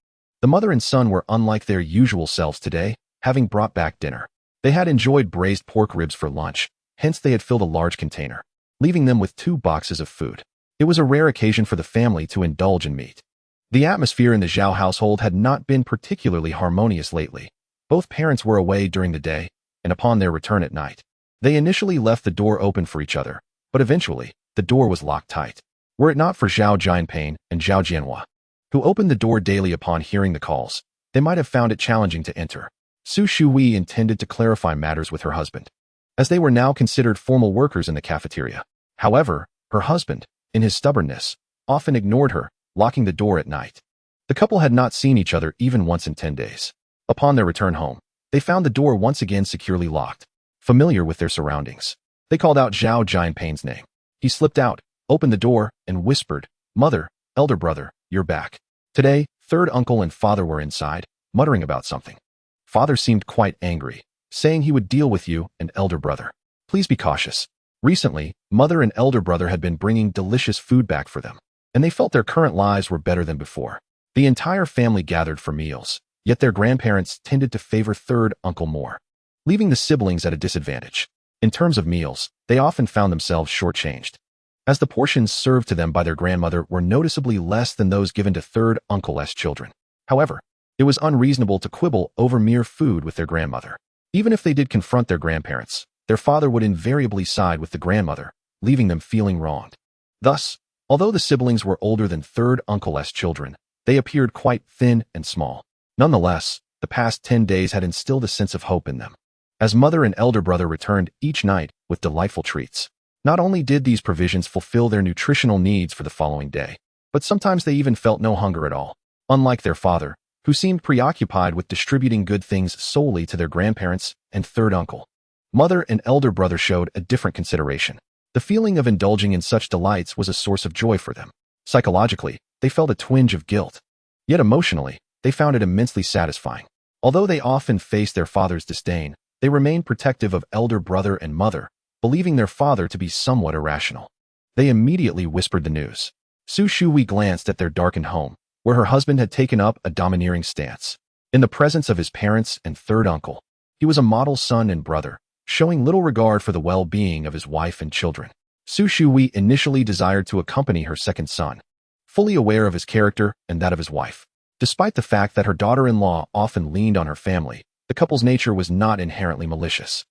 The mother and son were unlike their usual selves today, having brought back dinner. They had enjoyed braised pork ribs for lunch, hence they had filled a large container, leaving them with 2 boxes of food. It was a rare occasion for the family to indulge in meat. The atmosphere in the Zhao household had not been particularly harmonious lately. Both parents were away during the day, and upon their return at night, they initially left the door open for each other, but eventually, the door was locked tight. Were it not for Zhao Jianping and Zhao Jianhua, who opened the door daily upon hearing the calls, they might have found it challenging to enter. Su Shui intended to clarify matters with her husband, as they were now considered formal workers in the cafeteria. However, her husband, in his stubbornness, often ignored her, locking the door at night. The couple had not seen each other even once in 10 days. Upon their return home, they found the door once again securely locked. Familiar with their surroundings, they called out Zhao Jianping's name. He slipped out, opened the door, and whispered, "Mother, elder brother, you're back." Today, third uncle and father were inside, muttering about something. Father seemed quite angry, saying he would deal with you and elder brother. Please be cautious. Recently, mother and elder brother had been bringing delicious food back for them, and they felt their current lives were better than before. The entire family gathered for meals, yet their grandparents tended to favor third uncle more, leaving the siblings at a disadvantage. In terms of meals, they often found themselves shortchanged, as the portions served to them by their grandmother were noticeably less than those given to third uncle's children. However, it was unreasonable to quibble over mere food with their grandmother. Even if they did confront their grandparents, their father would invariably side with the grandmother, leaving them feeling wronged. Thus, although the siblings were older than third uncle's children, they appeared quite thin and small. Nonetheless, the past 10 days had instilled a sense of hope in them, as mother and elder brother returned each night with delightful treats. Not only did these provisions fulfill their nutritional needs for the following day, but sometimes they even felt no hunger at all, unlike their father, who seemed preoccupied with distributing good things solely to their grandparents and third uncle. Mother and elder brother showed a different consideration. The feeling of indulging in such delights was a source of joy for them. Psychologically, they felt a twinge of guilt. Yet emotionally, they found it immensely satisfying. Although they often faced their father's disdain, they remained protective of elder brother and mother, believing their father to be somewhat irrational. They immediately whispered the news. Su Shui glanced at their darkened home, where her husband had taken up a domineering stance. In the presence of his parents and third uncle, he was a model son and brother, showing little regard for the well-being of his wife and children. Su Shui initially desired to accompany her second son, fully aware of his character and that of his wife. Despite the fact that her daughter-in-law often leaned on her family, the couple's nature was not inherently malicious.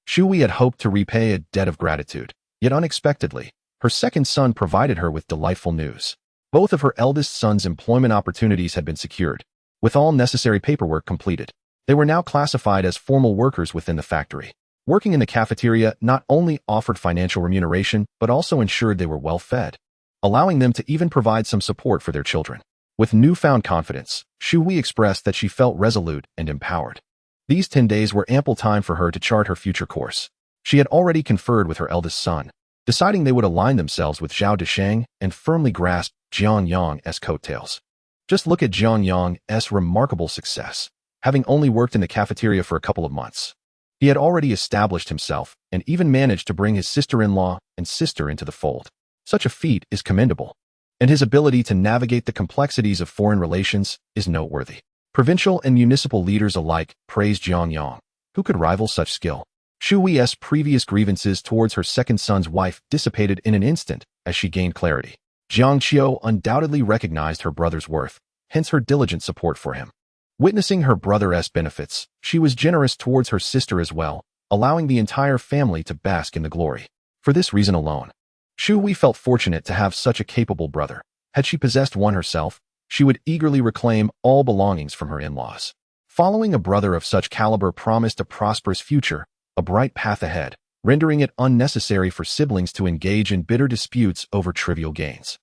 Shui had hoped to repay a debt of gratitude, yet unexpectedly, her second son provided her with delightful news. Both of her eldest son's employment opportunities had been secured, with all necessary paperwork completed. They were now classified as formal workers within the factory. Working in the cafeteria not only offered financial remuneration, but also ensured they were well fed, allowing them to even provide some support for their children. With newfound confidence, Shui expressed that she felt resolute and empowered. These 10 days were ample time for her to chart her future course. She had already conferred with her eldest son, deciding they would align themselves with Zhao Desheng and firmly grasp Jiang Yang's coattails. Just look at Jiang Yang's remarkable success. Having only worked in the cafeteria for a couple of months, he had already established himself and even managed to bring his sister-in-law and sister into the fold. Such a feat is commendable, and his ability to navigate the complexities of foreign relations is noteworthy. Provincial and municipal leaders alike praised Jiang Yang. Who could rival such skill? Shui's previous grievances towards her second son's wife dissipated in an instant as she gained clarity. Jiang Xiao undoubtedly recognized her brother's worth, hence her diligent support for him. Witnessing her brother's benefits, she was generous towards her sister as well, allowing the entire family to bask in the glory. For this reason alone, Shui felt fortunate to have such a capable brother. Had she possessed one herself, she would eagerly reclaim all belongings from her in-laws. Following a brother of such caliber promised a prosperous future, a bright path ahead, rendering it unnecessary for siblings to engage in bitter disputes over trivial gains.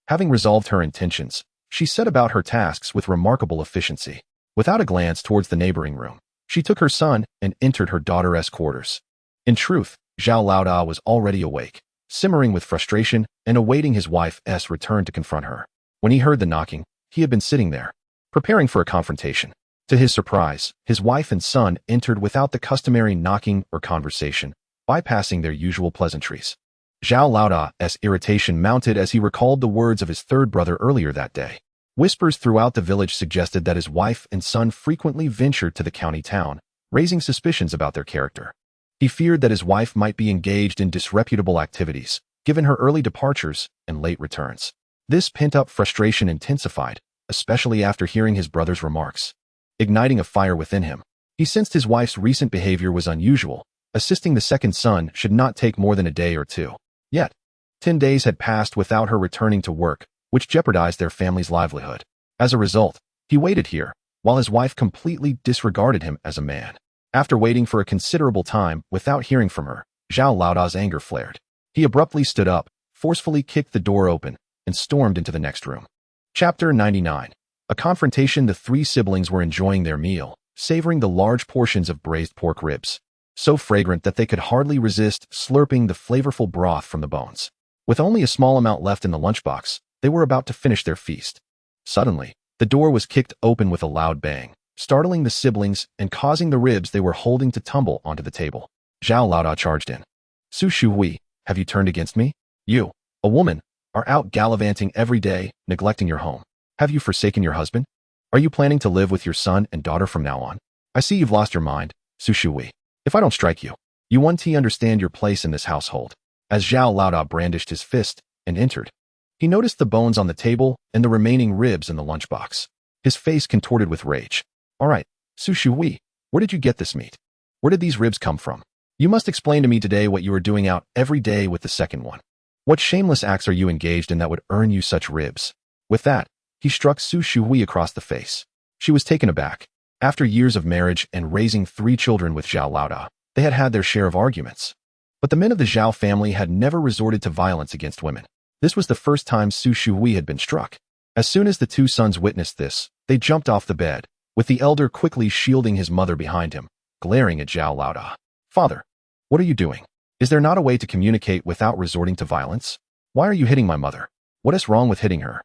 Having resolved her intentions, she set about her tasks with remarkable efficiency. Without a glance towards the neighboring room, she took her son and entered her daughter's quarters. In truth, Zhao Laoda was already awake, simmering with frustration and awaiting his wife's return to confront her. When he heard the knocking, he had been sitting there, preparing for a confrontation. To his surprise, his wife and son entered without the customary knocking or conversation, bypassing their usual pleasantries. Zhao Laoda's irritation mounted as he recalled the words of his third brother earlier that day. Whispers throughout the village suggested that his wife and son frequently ventured to the county town, raising suspicions about their character. He feared that his wife might be engaged in disreputable activities, given her early departures and late returns. This pent-up frustration intensified, especially after hearing his brother's remarks. Igniting a fire within him, he sensed his wife's recent behavior was unusual. Assisting the second son should not take more than a day or two. Yet, 10 days had passed without her returning to work, which jeopardized their family's livelihood. As a result, he waited here, while his wife completely disregarded him as a man. After waiting for a considerable time without hearing from her, Zhao Laoda's anger flared. He abruptly stood up, forcefully kicked the door open, and stormed into the next room. Chapter 99. A confrontation. The three siblings were enjoying their meal, savoring the large portions of braised pork ribs, so fragrant that they could hardly resist slurping the flavorful broth from the bones. With only a small amount left in the lunchbox, they were about to finish their feast. Suddenly, the door was kicked open with a loud bang, startling the siblings and causing the ribs they were holding to tumble onto the table. Zhao Laoda charged in. Su Shuhui, have you turned against me? You, a woman, are out gallivanting every day, neglecting your home. Have you forsaken your husband? Are you planning to live with your son and daughter from now on? I see you've lost your mind, Su Shuhui. If I don't strike you, you won't understand your place in this household. As Zhao Laoda brandished his fist and entered, he noticed the bones on the table and the remaining ribs in the lunchbox. His face contorted with rage. All right, Su Shuhui, where did you get this meat? Where did these ribs come from? You must explain to me today what you are doing out every day with the second one. What shameless acts are you engaged in that would earn you such ribs? With that, he struck Su Shuhui across the face. She was taken aback. After years of marriage and raising 3 children with Zhao Laoda, they had had their share of arguments. But the men of the Zhao family had never resorted to violence against women. This was the first time Su Shuhui had been struck. As soon as the 2 sons witnessed this, they jumped off the bed, with the elder quickly shielding his mother behind him, glaring at Zhao Laoda. Father, what are you doing? Is there not a way to communicate without resorting to violence? Why are you hitting my mother? What is wrong with hitting her?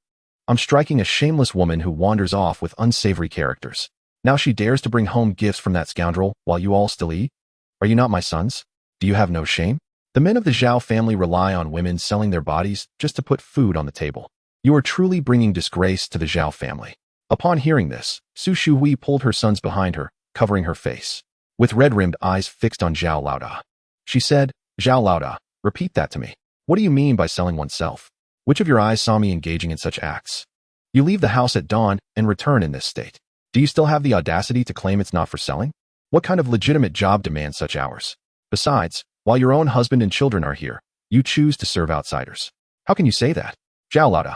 I'm striking a shameless woman who wanders off with unsavory characters. Now she dares to bring home gifts from that scoundrel while you all still eat? Are you not my sons? Do you have no shame? The men of the Zhao family rely on women selling their bodies just to put food on the table. You are truly bringing disgrace to the Zhao family. Upon hearing this, Su Shuhui pulled her sons behind her, covering her face. With red-rimmed eyes fixed on Zhao Laoda, she said, Zhao Laoda, repeat that to me. What do you mean by selling oneself? Which of your eyes saw me engaging in such acts? You leave the house at dawn and return in this state. Do you still have the audacity to claim it's not for selling? What kind of legitimate job demands such hours? Besides, while your own husband and children are here, you choose to serve outsiders. How can you say that? Zhao Laoda,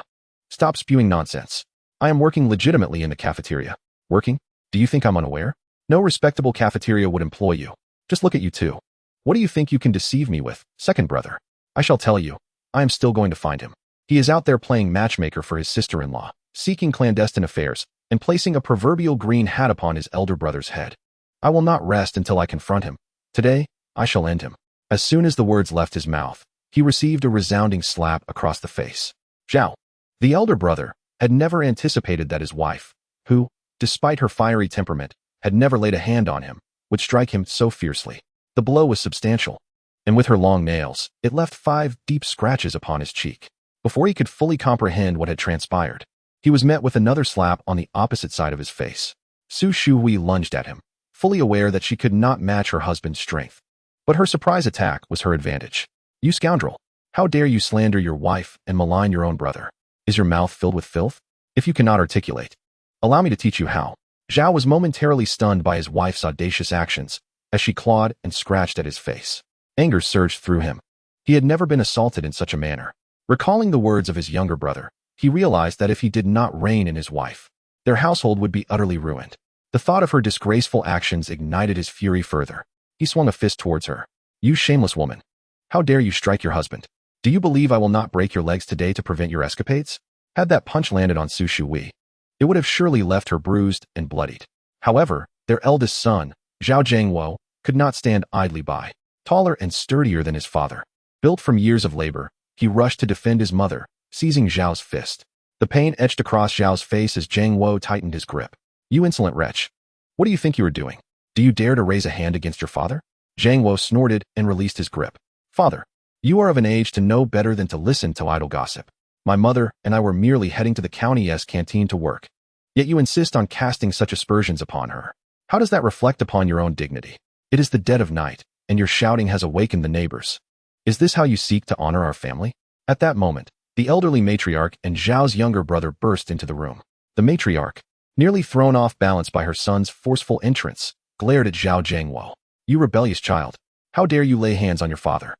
stop spewing nonsense. I am working legitimately in the cafeteria. Working? Do you think I'm unaware? No respectable cafeteria would employ you. Just look at you two. What do you think you can deceive me with, second brother? I shall tell you, I am still going to find him. He is out there playing matchmaker for his sister-in-law, seeking clandestine affairs, and placing a proverbial green hat upon his elder brother's head. I will not rest until I confront him. Today, I shall end him. As soon as the words left his mouth, he received a resounding slap across the face. Zhao, the elder brother, had never anticipated that his wife, who, despite her fiery temperament, had never laid a hand on him, would strike him so fiercely. The blow was substantial, and with her long nails, it left 5 deep scratches upon his cheek. Before he could fully comprehend what had transpired, he was met with another slap on the opposite side of his face. Su Shuhui lunged at him, fully aware that she could not match her husband's strength. But her surprise attack was her advantage. You scoundrel! How dare you slander your wife and malign your own brother? Is your mouth filled with filth? If you cannot articulate, allow me to teach you how. Zhao was momentarily stunned by his wife's audacious actions as she clawed and scratched at his face. Anger surged through him. He had never been assaulted in such a manner. Recalling the words of his younger brother, he realized that if he did not rein in his wife, their household would be utterly ruined. The thought of her disgraceful actions ignited his fury further. He swung a fist towards her. You shameless woman! How dare you strike your husband? Do you believe I will not break your legs today to prevent your escapades? Had that punch landed on Su Shuhui, it would have surely left her bruised and bloodied. However, their eldest son, Zhao Jiangwo, could not stand idly by. Taller and sturdier than his father, built from years of labor, he rushed to defend his mother, seizing Zhao's fist. The pain etched across Zhao's face as Jiangwo tightened his grip. You insolent wretch! What do you think you are doing? Do you dare to raise a hand against your father? Jiangwo snorted and released his grip. Father, you are of an age to know better than to listen to idle gossip. My mother and I were merely heading to the county's canteen to work. Yet you insist on casting such aspersions upon her. How does that reflect upon your own dignity? It is the dead of night, and your shouting has awakened the neighbors. Is this how you seek to honor our family? At that moment, the elderly matriarch and Zhao's younger brother burst into the room. The matriarch, nearly thrown off balance by her son's forceful entrance, glared at Zhao Jiangwo. You rebellious child. How dare you lay hands on your father?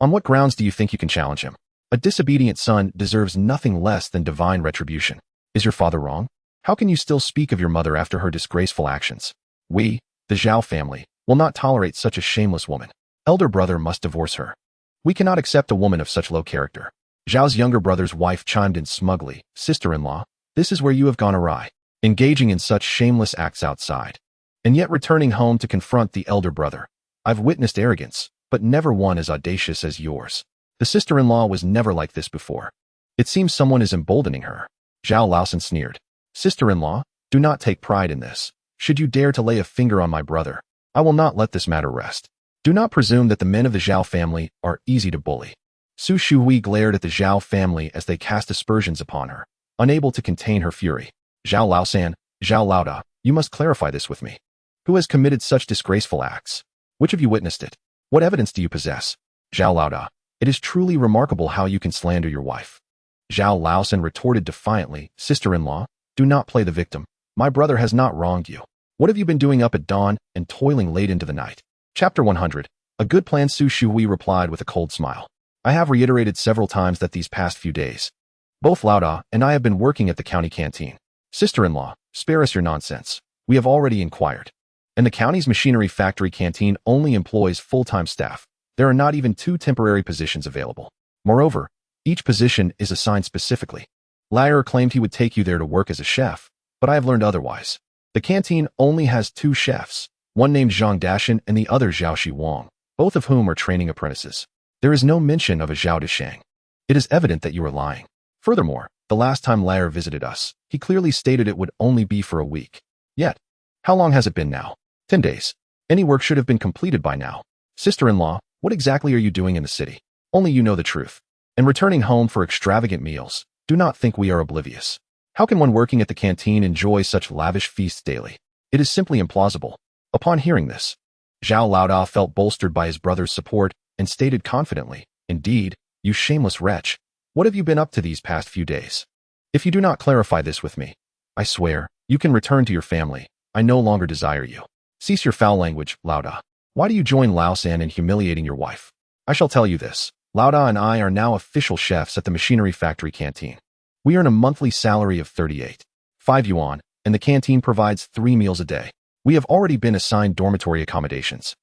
On what grounds do you think you can challenge him? A disobedient son deserves nothing less than divine retribution. Is your father wrong? How can you still speak of your mother after her disgraceful actions? We, the Zhao family, will not tolerate such a shameless woman. Elder brother must divorce her. We cannot accept a woman of such low character. Zhao's younger brother's wife chimed in smugly. Sister-in-law, this is where you have gone awry, engaging in such shameless acts outside, and yet returning home to confront the elder brother. I've witnessed arrogance, but never one as audacious as yours. The sister-in-law was never like this before. It seems someone is emboldening her. Zhao Laosan sneered. Sister-in-law, do not take pride in this. Should you dare to lay a finger on my brother, I will not let this matter rest. Do not presume that the men of the Zhao family are easy to bully. Su Shuhui glared at the Zhao family as they cast aspersions upon her, unable to contain her fury. Zhao Laosan, Zhao Laoda, you must clarify this with me. Who has committed such disgraceful acts? Which of you witnessed it? What evidence do you possess? Zhao Laoda, it is truly remarkable how you can slander your wife. Zhao Laosan retorted defiantly, Sister-in-law, do not play the victim. My brother has not wronged you. What have you been doing up at dawn and toiling late into the night? Chapter 100. A good plan. Su Shuhui replied with a cold smile. I have reiterated several times that these past few days, both Laoda and I have been working at the county canteen. Sister-in-law, spare us your nonsense. We have already inquired. And the county's machinery factory canteen only employs full-time staff. There are not even 2 temporary positions available. Moreover, each position is assigned specifically. Liar claimed he would take you there to work as a chef, but I have learned otherwise. The canteen only has 2 chefs, one named Zhang Dashan and the other Zhao Shiwang, both of whom are training apprentices. There is no mention of a Zhao Dishang. It is evident that you are lying. Furthermore, the last time Liar visited us, he clearly stated it would only be for a week. Yet, how long has it been now? 10 days. Any work should have been completed by now. Sister-in-law, what exactly are you doing in the city? Only you know the truth. And returning home for extravagant meals, do not think we are oblivious. How can one working at the canteen enjoy such lavish feasts daily? It is simply implausible. Upon hearing this, Zhao Laoda felt bolstered by his brother's support and stated confidently, Indeed, you shameless wretch, what have you been up to these past few days? If you do not clarify this with me, I swear, you can return to your family. I no longer desire you. Cease your foul language, Laoda. Why do you join Laosan in humiliating your wife? I shall tell you this. Laoda and I are now official chefs at the machinery factory canteen. We earn a monthly salary of 38.5 yuan, and the canteen provides 3 meals a day. We have already been assigned dormitory accommodations,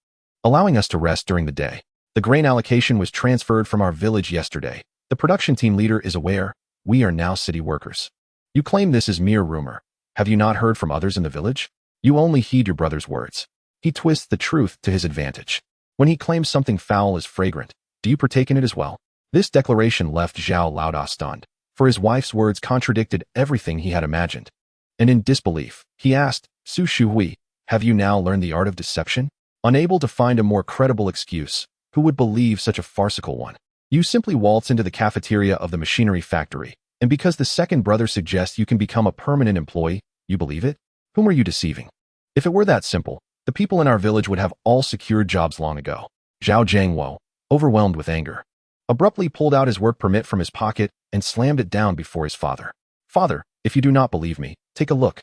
allowing us to rest during the day. The grain allocation was transferred from our village yesterday. The production team leader is aware. We are now city workers. You claim this is mere rumor. Have you not heard from others in the village? You only heed your brother's words. He twists the truth to his advantage. When he claims something foul is fragrant, do you partake in it as well? This declaration left Zhao Laoda stunned, for his wife's words contradicted everything he had imagined. And in disbelief, he asked, Su Shuhui, have you now learned the art of deception? Unable to find a more credible excuse, who would believe such a farcical one? You simply waltz into the cafeteria of the machinery factory, and because the second brother suggests you can become a permanent employee, you believe it? Whom are you deceiving? If it were that simple, the people in our village would have all secured jobs long ago. Zhao Jiangwo, overwhelmed with anger, abruptly pulled out his work permit from his pocket and slammed it down before his father. Father, if you do not believe me, take a look.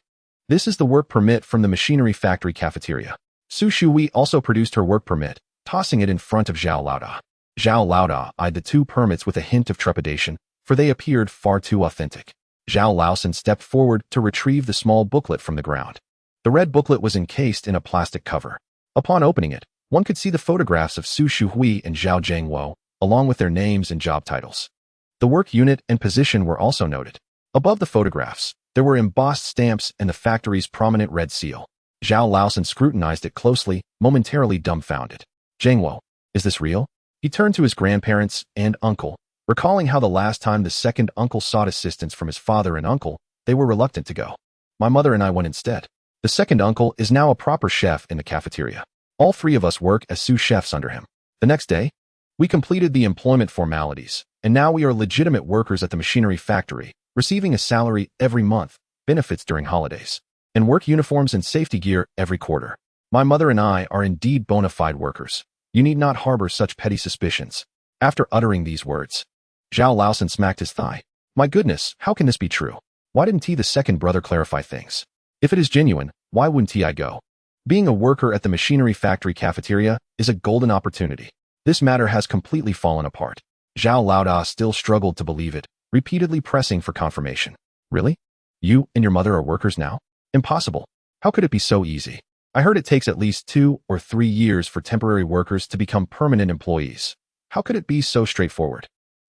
This is the work permit from the machinery factory cafeteria. Su Shuhui also produced her work permit, tossing it in front of Zhao Laoda. Zhao Laoda eyed the 2 permits with a hint of trepidation, for they appeared far too authentic. Zhao Laosan stepped forward to retrieve the small booklet from the ground. The red booklet was encased in a plastic cover. Upon opening it, one could see the photographs of Su Shuhui and Zhao Jiangwo, along with their names and job titles. The work unit and position were also noted. Above the photographs, there were embossed stamps and the factory's prominent red seal. Zhao Laosan scrutinized it closely, momentarily dumbfounded. Jiangwo, is this real? He turned to his grandparents and uncle, recalling how the last time the second uncle sought assistance from his father and uncle, they were reluctant to go. My mother and I went instead. The second uncle is now a proper chef in the cafeteria. All 3 of us work as sous chefs under him. The next day, We completed the employment formalities, and now we are legitimate workers at the machinery factory, receiving a salary every month, benefits during holidays, and work uniforms and safety gear every quarter. My mother and I are indeed bona fide workers. You need not harbor such petty suspicions." After uttering these words, Zhao Laosan smacked his thigh. "My goodness, how can this be true? Why didn't he, the second brother, clarify things? If it is genuine, why wouldn't he go? Being a worker at the machinery factory cafeteria is a golden opportunity. This matter has completely fallen apart." Zhao Laoda still struggled to believe it, repeatedly pressing for confirmation. "Really? You and your mother are workers now? Impossible. How could it be so easy? I heard it takes at least 2 or 3 years for temporary workers to become permanent employees. How could it be so straightforward?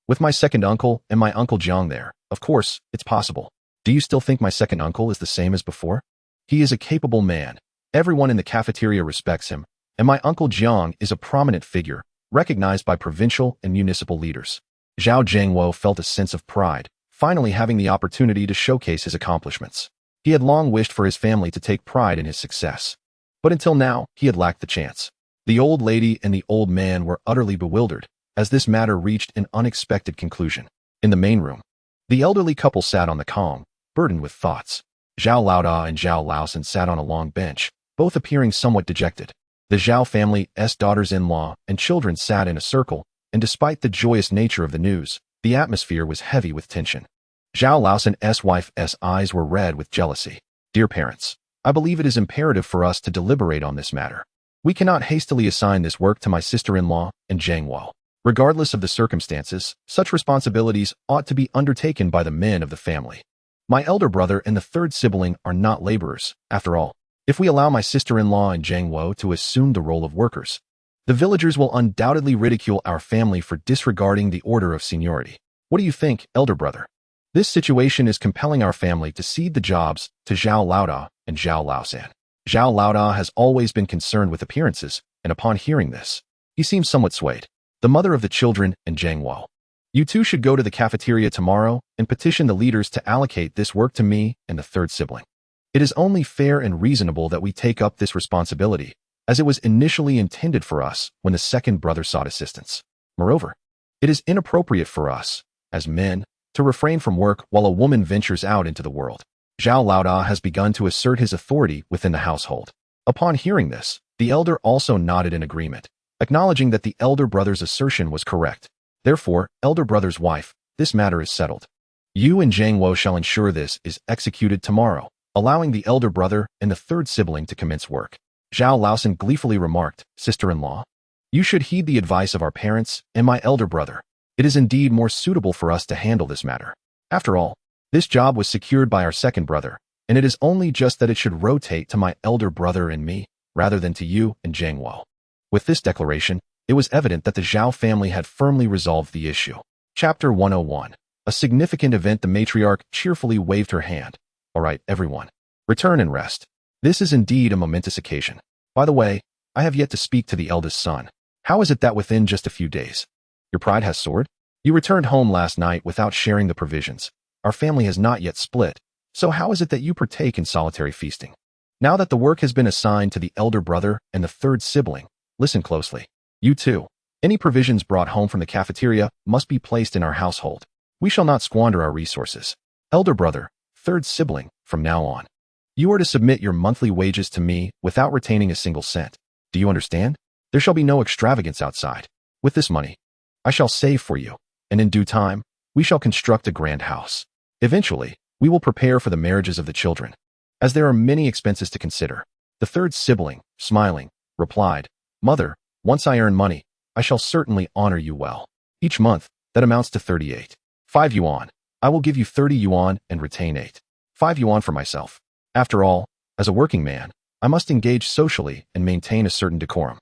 With my second uncle and my uncle Jiang there, of course, it's possible. Do you still think my second uncle is the same as before? He is a capable man. Everyone in the cafeteria respects him, and my uncle Jiang is a prominent figure, recognized by provincial and municipal leaders." Zhao Zhengwo felt a sense of pride, finally having the opportunity to showcase his accomplishments. He had long wished for his family to take pride in his success. But until now, he had lacked the chance. The old lady and the old man were utterly bewildered, as this matter reached an unexpected conclusion. In the main room, the elderly couple sat on the kong, burdened with thoughts. Zhao Laoda and Zhao Laosan sat on a long bench, both appearing somewhat dejected. The Zhao family's daughters-in-law and children sat in a circle, and despite the joyous nature of the news, the atmosphere was heavy with tension. Zhao Laosan's wife's eyes were red with jealousy. "Dear parents, I believe it is imperative for us to deliberate on this matter. We cannot hastily assign this work to my sister-in-law and Jiang Wo. Regardless of the circumstances, such responsibilities ought to be undertaken by the men of the family. My elder brother and the third sibling are not laborers, after all. If we allow my sister-in-law and Jiang Wo to assume the role of workers, the villagers will undoubtedly ridicule our family for disregarding the order of seniority. What do you think, elder brother? This situation is compelling our family to cede the jobs to Zhao Laoda and Zhao Laosan." Zhao Laoda has always been concerned with appearances, and upon hearing this, he seemed somewhat swayed. "The mother of the children and Jiang Wo, you two should go to the cafeteria tomorrow and petition the leaders to allocate this work to me and the third sibling. It is only fair and reasonable that we take up this responsibility, as it was initially intended for us when the second brother sought assistance. Moreover, it is inappropriate for us, as men, to refrain from work while a woman ventures out into the world." Zhao Laoda has begun to assert his authority within the household. Upon hearing this, the elder also nodded in agreement, acknowledging that the elder brother's assertion was correct. "Therefore, elder brother's wife, this matter is settled. You and Jiang Wo shall ensure this is executed tomorrow, allowing the elder brother and the third sibling to commence work." Zhao Laosan gleefully remarked, "Sister-in-law, you should heed the advice of our parents and my elder brother. It is indeed more suitable for us to handle this matter. After all, this job was secured by our second brother, and it is only just that it should rotate to my elder brother and me, rather than to you and Jiang Wo." With this declaration, it was evident that the Zhao family had firmly resolved the issue. Chapter 101. A significant event. The matriarch cheerfully waved her hand. "All right, everyone. Return and rest. This is indeed a momentous occasion. By the way, I have yet to speak to the eldest son. How is it that within just a few days, your pride has soared? You returned home last night without sharing the provisions. Our family has not yet split, so how is it that you partake in solitary feasting? Now that the work has been assigned to the elder brother and the third sibling, listen closely. You too. Any provisions brought home from the cafeteria must be placed in our household. We shall not squander our resources. Elder brother, third sibling, from now on, you are to submit your monthly wages to me without retaining a single cent. Do you understand? There shall be no extravagance outside. With this money, I shall save for you, and in due time, we shall construct a grand house. Eventually, we will prepare for the marriages of the children, as there are many expenses to consider." The third sibling, smiling, replied, "Mother, once I earn money, I shall certainly honor you well. Each month, that amounts to 38.5 yuan. I will give you 30 yuan and retain 8.5 yuan for myself. After all, as a working man, I must engage socially and maintain a certain decorum."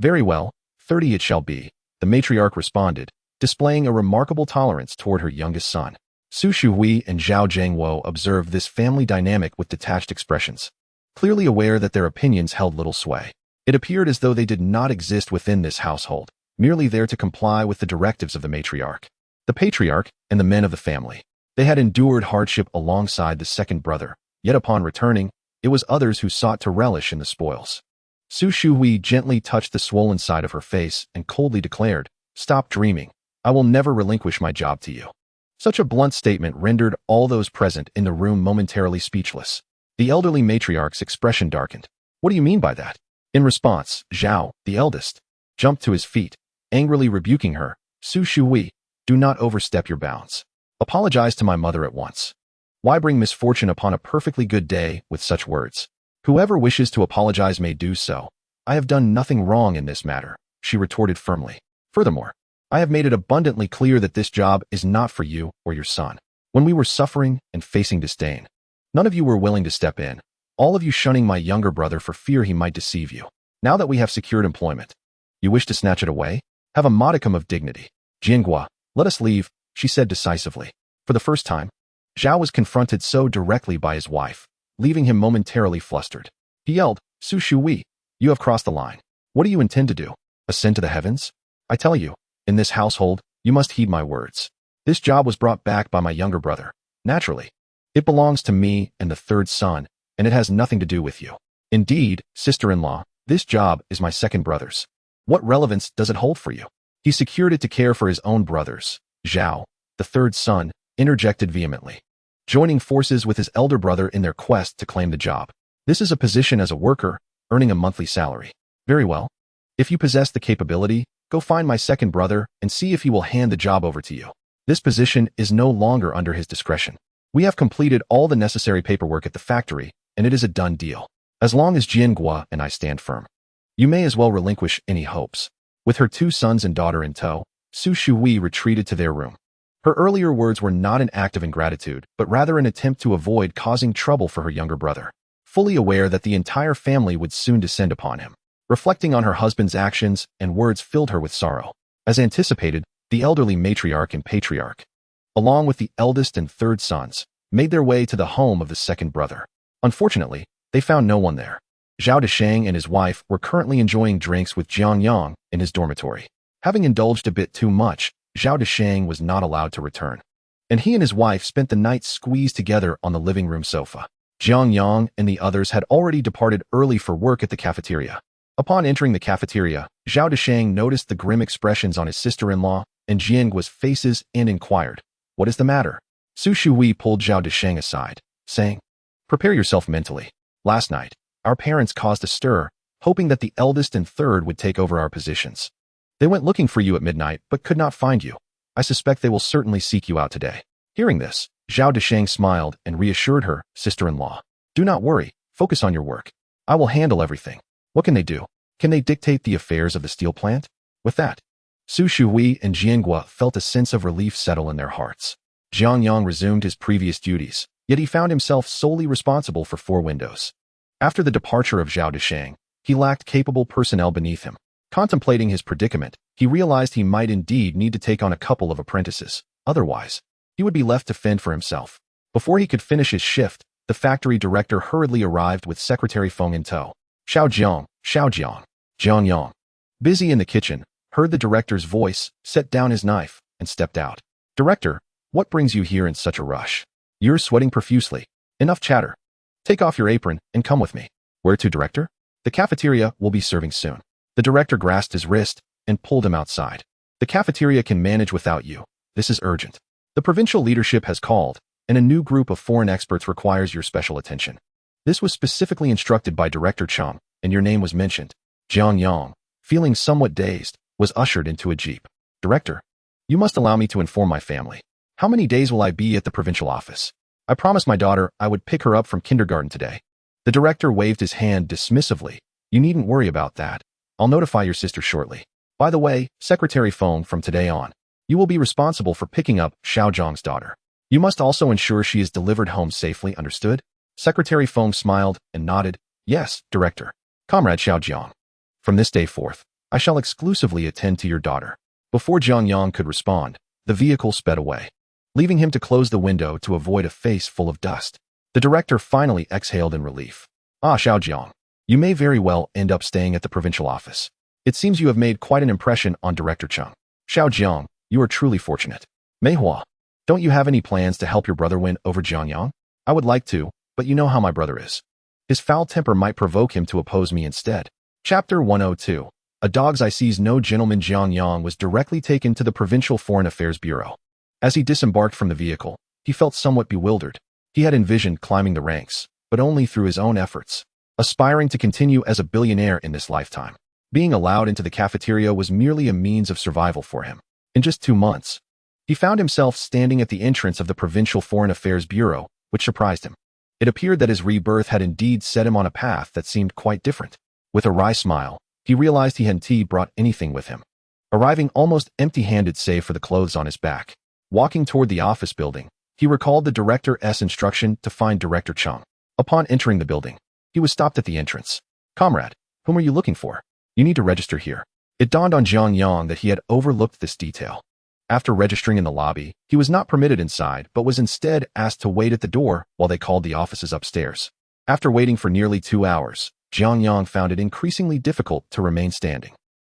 "Very well, 30 it shall be," the matriarch responded, displaying a remarkable tolerance toward her youngest son. Su Shuhui and Zhao Zhengwo observed this family dynamic with detached expressions, clearly aware that their opinions held little sway. It appeared as though they did not exist within this household, merely there to comply with the directives of the matriarch. The patriarch and the men of the family. They had endured hardship alongside the second brother, yet upon returning, it was others who sought to relish in the spoils. Su Shuhui gently touched the swollen side of her face and coldly declared, stop dreaming. I will never relinquish my job to you." Such a blunt statement rendered all those present in the room momentarily speechless. The elderly matriarch's expression darkened. "What do you mean by that?" In response, Zhao, the eldest, jumped to his feet, angrily rebuking her. "Su Shui, do not overstep your bounds. Apologize to my mother at once. Why bring misfortune upon a perfectly good day with such words? Whoever wishes to apologize may do so. I have done nothing wrong in this matter," she retorted firmly. "Furthermore, I have made it abundantly clear that this job is not for you or your son. When we were suffering and facing disdain, none of you were willing to step in, all of you shunning my younger brother for fear he might deceive you. Now that we have secured employment, you wish to snatch it away? Have a modicum of dignity. Jiangua, let us leave," she said decisively. For the first time, Zhao was confronted so directly by his wife, leaving him momentarily flustered. He yelled, "Su Shui, you have crossed the line. What do you intend to do? Ascend to the heavens? I tell you, in this household, you must heed my words. This job was brought back by my younger brother. Naturally, it belongs to me and the third son, and it has nothing to do with you. Indeed, sister-in-law, this job is my second brother's. What relevance does it hold for you?" He secured it to care for his own brothers. Zhao, the third son, interjected vehemently, joining forces with his elder brother in their quest to claim the job. "This is a position as a worker, earning a monthly salary. Very well. If you possess the capability, go find my second brother and see if he will hand the job over to you. This position is no longer under his discretion. We have completed all the necessary paperwork at the factory, and it is a done deal. As long as Jiangua and I stand firm, you may as well relinquish any hopes." With her two sons and daughter in tow, Su Shui retreated to their room. Her earlier words were not an act of ingratitude, but rather an attempt to avoid causing trouble for her younger brother, fully aware that the entire family would soon descend upon him. Reflecting on her husband's actions and words filled her with sorrow. As anticipated, the elderly matriarch and patriarch, along with the eldest and third sons, made their way to the home of the second brother. Unfortunately, they found no one there. Zhao Deshang and his wife were currently enjoying drinks with Jiang Yang in his dormitory. Having indulged a bit too much, Zhao Deshang was not allowed to return, and he and his wife spent the night squeezed together on the living room sofa. Jiang Yang and the others had already departed early for work at the cafeteria. Upon entering the cafeteria, Zhao Deshang noticed the grim expressions on his sister-in-law and Jiangua's faces and inquired, "What is the matter?" Su Shui pulled Zhao Deshang aside, saying, "Prepare yourself mentally. Last night, our parents caused a stir, hoping that the eldest and third would take over our positions. They went looking for you at midnight, but could not find you. I suspect they will certainly seek you out today." Hearing this, Zhao Deshang smiled and reassured her sister-in-law, "Do not worry, focus on your work. I will handle everything. What can they do? Can they dictate the affairs of the steel plant?" With that, Su Shui and Jiangua felt a sense of relief settle in their hearts. Jiang Yang resumed his previous duties, yet he found himself solely responsible for 4 windows. After the departure of Zhao Deshang, he lacked capable personnel beneath him. Contemplating his predicament, he realized he might indeed need to take on a couple of apprentices. Otherwise, he would be left to fend for himself. Before he could finish his shift, the factory director hurriedly arrived with Secretary Feng in tow. Xiao Jiang, Jiang Yang, busy in the kitchen, heard the director's voice, set down his knife, and stepped out. "Director, what brings you here in such a rush? You're sweating profusely. Enough chatter. Take off your apron and come with me." "Where to, director?" "The cafeteria will be serving soon." The director grasped his wrist and pulled him outside. "The cafeteria can manage without you. This is urgent. The provincial leadership has called, and a new group of foreign experts requires your special attention. This was specifically instructed by Director Cheng, and your name was mentioned." Jiang Yang, feeling somewhat dazed, was ushered into a jeep. "Director, you must allow me to inform my family. How many days will I be at the provincial office? I promised my daughter I would pick her up from kindergarten today." The director waved his hand dismissively. "You needn't worry about that. I'll notify your sister shortly. By the way, Secretary Feng, from today on, you will be responsible for picking up Xiao Zhang's daughter. You must also ensure she is delivered home safely, understood?" Secretary Feng smiled and nodded. "Yes, Director." "Comrade Xiao Jiang, from this day forth, I shall exclusively attend to your daughter." Before Jiang Yang could respond, the vehicle sped away, leaving him to close the window to avoid a face full of dust. The director finally exhaled in relief. "Ah, Xiao Jiang, you may very well end up staying at the provincial office. It seems you have made quite an impression on Director Cheng. Xiao Jiang, you are truly fortunate. Mei Hua, don't you have any plans to help your brother win over Jiang Yang?" "I would like to, but you know how my brother is. His foul temper might provoke him to oppose me instead." Chapter 102. A dog's eye sees no gentleman. Jiang Yang was directly taken to the Provincial Foreign Affairs Bureau. As he disembarked from the vehicle, he felt somewhat bewildered. He had envisioned climbing the ranks, but only through his own efforts, aspiring to continue as a billionaire in this lifetime. Being allowed into the cafeteria was merely a means of survival for him. In just 2 months, he found himself standing at the entrance of the Provincial Foreign Affairs Bureau, which surprised him. It appeared that his rebirth had indeed set him on a path that seemed quite different. With a wry smile, he realized he hadn't brought anything with him, arriving almost empty-handed save for the clothes on his back. Walking toward the office building, he recalled the director's instruction to find Director Cheng. Upon entering the building, he was stopped at the entrance. "Comrade, whom are you looking for? You need to register here." It dawned on Jiang Yang that he had overlooked this detail. After registering in the lobby, he was not permitted inside but was instead asked to wait at the door while they called the offices upstairs. After waiting for nearly 2 hours, Jiang Yang found it increasingly difficult to remain standing.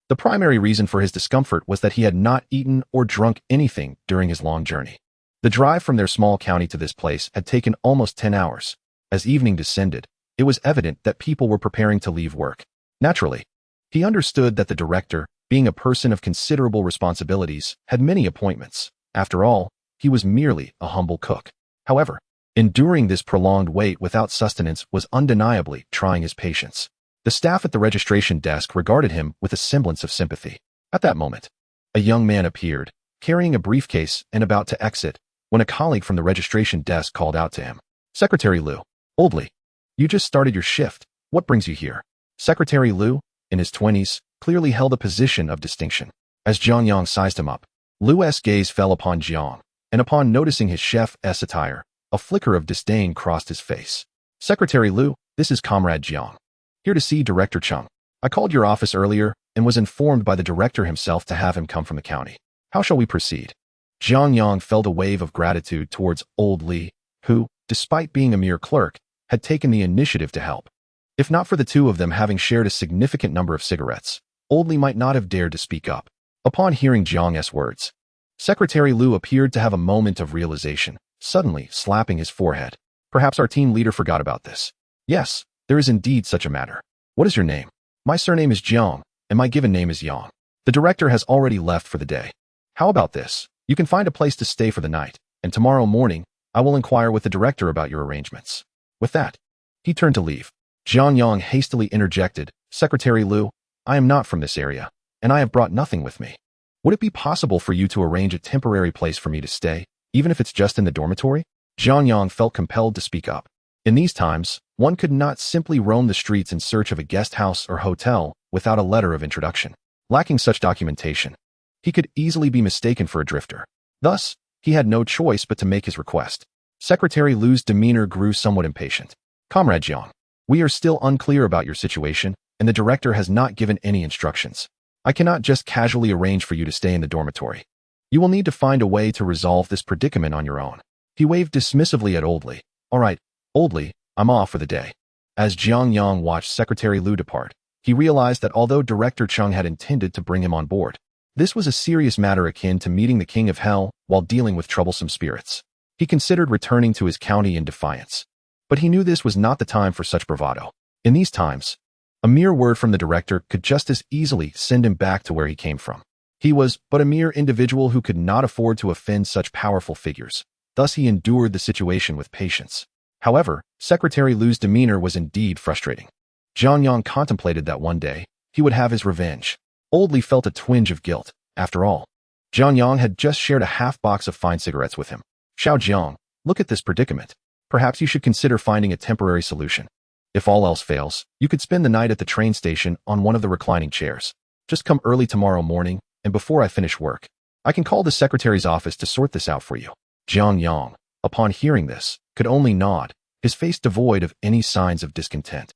The primary reason for his discomfort was that he had not eaten or drunk anything during his long journey. The drive from their small county to this place had taken almost 10 hours. As evening descended, it was evident that people were preparing to leave work. Naturally, he understood that the director, being a person of considerable responsibilities, had many appointments. After all, he was merely a humble cook. However, enduring this prolonged wait without sustenance was undeniably trying his patience. The staff at the registration desk regarded him with a semblance of sympathy. At that moment, a young man appeared, carrying a briefcase and about to exit, when a colleague from the registration desk called out to him. "Secretary Liu, Oldly, you just started your shift. What brings you here?" Secretary Liu, in his 20s, clearly held a position of distinction. As Jiang Yang sized him up, Liu's gaze fell upon Jiang, and upon noticing his chef's attire, a flicker of disdain crossed his face. "Secretary Liu, this is Comrade Jiang, here to see Director Cheng. I called your office earlier and was informed by the director himself to have him come from the county. How shall we proceed?" Jiang Yang felt a wave of gratitude towards old Li, who, despite being a mere clerk, had taken the initiative to help. If not for the two of them having shared a significant number of cigarettes, old Li might not have dared to speak up. Upon hearing Jiang's words, Secretary Liu appeared to have a moment of realization, suddenly slapping his forehead. "Perhaps our team leader forgot about this. Yes, there is indeed such a matter. What is your name?" "My surname is Jiang, and my given name is Yang. The director has already left for the day. How about this? You can find a place to stay for the night, and tomorrow morning, I will inquire with the director about your arrangements." With that, he turned to leave. Jiang Yang hastily interjected, "Secretary Liu, I am not from this area, and I have brought nothing with me. Would it be possible for you to arrange a temporary place for me to stay, even if it's just in the dormitory?" Jiang Yang felt compelled to speak up. In these times, one could not simply roam the streets in search of a guest house or hotel without a letter of introduction. Lacking such documentation, he could easily be mistaken for a drifter. Thus, he had no choice but to make his request. Secretary Liu's demeanor grew somewhat impatient. "Comrade Jiang, we are still unclear about your situation, and the director has not given any instructions. I cannot just casually arrange for you to stay in the dormitory. You will need to find a way to resolve this predicament on your own." He waved dismissively at Old Li. "All right, Old Li, I'm off for the day." As Jiang Yang watched Secretary Liu depart, he realized that although Director Cheng had intended to bring him on board, this was a serious matter akin to meeting the King of Hell while dealing with troublesome spirits. He considered returning to his county in defiance, but he knew this was not the time for such bravado. In these times, a mere word from the director could just as easily send him back to where he came from. He was but a mere individual who could not afford to offend such powerful figures. Thus he endured the situation with patience. However, Secretary Liu's demeanor was indeed frustrating. Jiang Yang contemplated that one day he would have his revenge. Old Li felt a twinge of guilt. After all, Jiang Yang had just shared a half box of fine cigarettes with him. "Xiao Jiang, look at this predicament. Perhaps you should consider finding a temporary solution. If all else fails, you could spend the night at the train station on one of the reclining chairs. Just come early tomorrow morning, and before I finish work, I can call the secretary's office to sort this out for you." Jiang Yang, upon hearing this, could only nod, his face devoid of any signs of discontent.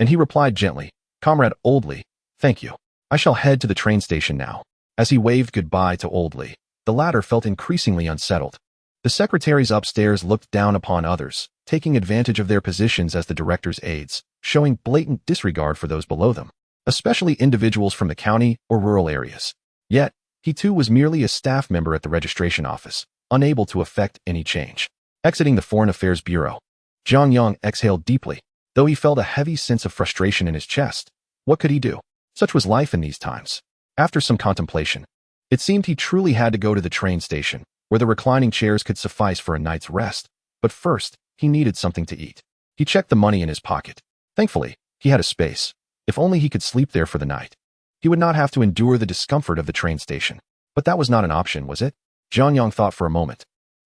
And he replied gently, "Comrade Old Li, thank you. I shall head to the train station now." As he waved goodbye to Old Li, the latter felt increasingly unsettled. The secretaries upstairs looked down upon others, taking advantage of their positions as the director's aides, showing blatant disregard for those below them, especially individuals from the county or rural areas. Yet, he too was merely a staff member at the registration office, unable to effect any change. Exiting the Foreign Affairs Bureau, Jiang Yang exhaled deeply, though he felt a heavy sense of frustration in his chest. What could he do? Such was life in these times. After some contemplation, it seemed he truly had to go to the train station, where the reclining chairs could suffice for a night's rest. But first, he needed something to eat. He checked the money in his pocket. Thankfully, he had a space. If only he could sleep there for the night. He would not have to endure the discomfort of the train station. But that was not an option, was it? Jiang Yang thought for a moment,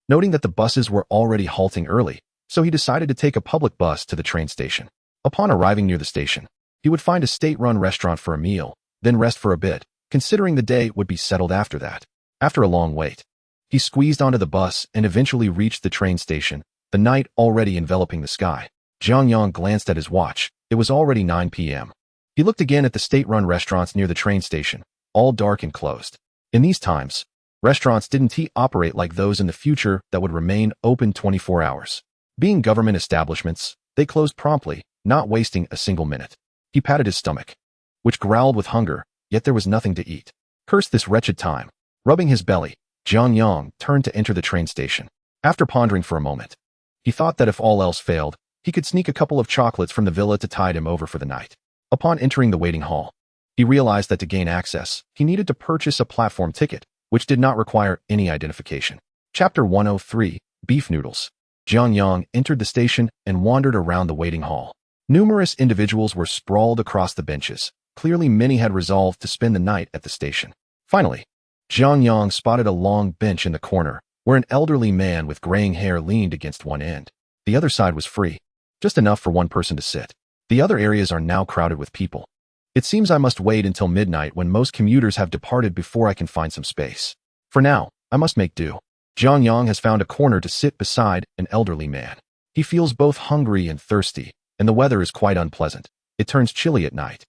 noting that the buses were already halting early, so he decided to take a public bus to the train station. Upon arriving near the station, he would find a state-run restaurant for a meal, then rest for a bit, considering the day would be settled after that. After a long wait, he squeezed onto the bus and eventually reached the train station, the night already enveloping the sky. Jiang Yang glanced at his watch. It was already 9 p.m. He looked again at the state-run restaurants near the train station, all dark and closed. In these times, restaurants didn't operate like those in the future that would remain open 24 hours. Being government establishments, they closed promptly, not wasting a single minute. He patted his stomach, which growled with hunger, yet there was nothing to eat. Curse this wretched time. Rubbing his belly, Jiang Yang turned to enter the train station. After pondering for a moment, he thought that if all else failed, he could sneak a couple of chocolates from the villa to tide him over for the night. Upon entering the waiting hall, he realized that to gain access, he needed to purchase a platform ticket, which did not require any identification. Chapter 103, Beef Noodles. Jiang Yang entered the station and wandered around the waiting hall. Numerous individuals were sprawled across the benches. Clearly, many had resolved to spend the night at the station. Finally, Jiang Yang spotted a long bench in the corner, where an elderly man with graying hair leaned against one end. The other side was free, just enough for one person to sit. The other areas are now crowded with people. It seems I must wait until midnight when most commuters have departed before I can find some space. For now, I must make do. Jiang Yang has found a corner to sit beside an elderly man. He feels both hungry and thirsty, and the weather is quite unpleasant. It turns chilly at night,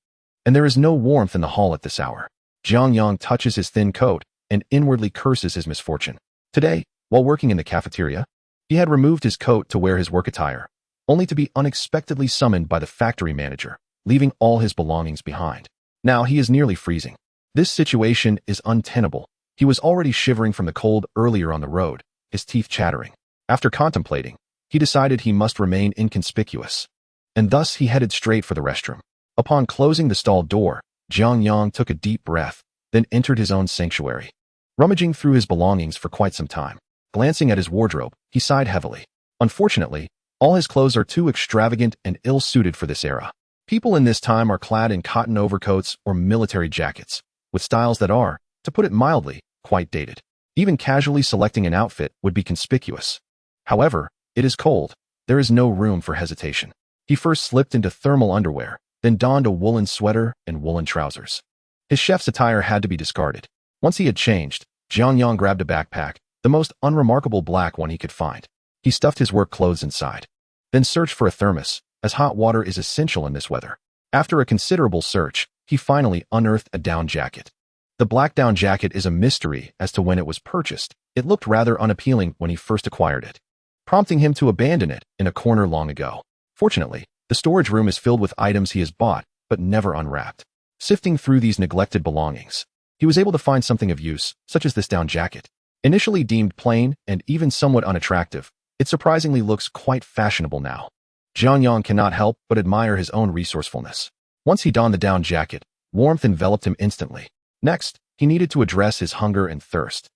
and there is no warmth in the hall at this hour. Jiang Yang touches his thin coat and inwardly curses his misfortune. Today, while working in the cafeteria, he had removed his coat to wear his work attire, only to be unexpectedly summoned by the factory manager, leaving all his belongings behind. Now he is nearly freezing. This situation is untenable. He was already shivering from the cold earlier on the road, his teeth chattering. After contemplating, he decided he must remain inconspicuous, and thus he headed straight for the restroom. Upon closing the stall door, Jiang Yang took a deep breath, then entered his own sanctuary. Rummaging through his belongings for quite some time, glancing at his wardrobe, he sighed heavily. Unfortunately, all his clothes are too extravagant and ill-suited for this era. People in this time are clad in cotton overcoats or military jackets, with styles that are, to put it mildly, quite dated. Even casually selecting an outfit would be conspicuous. However, it is cold. There is no room for hesitation. He first slipped into thermal underwear, then donned a woolen sweater and woolen trousers. His chef's attire had to be discarded. Once he had changed, Jiang Yang grabbed a backpack, the most unremarkable black one he could find. He stuffed his work clothes inside, then searched for a thermos, as hot water is essential in this weather. After a considerable search, he finally unearthed a down jacket. The black down jacket is a mystery as to when it was purchased. It looked rather unappealing when he first acquired it, prompting him to abandon it in a corner long ago. Fortunately, the storage room is filled with items he has bought, but never unwrapped. Sifting through these neglected belongings, he was able to find something of use, such as this down jacket. Initially deemed plain and even somewhat unattractive, it surprisingly looks quite fashionable now. Jiang Yang cannot help but admire his own resourcefulness. Once he donned the down jacket, warmth enveloped him instantly. Next, he needed to address his hunger and thirst.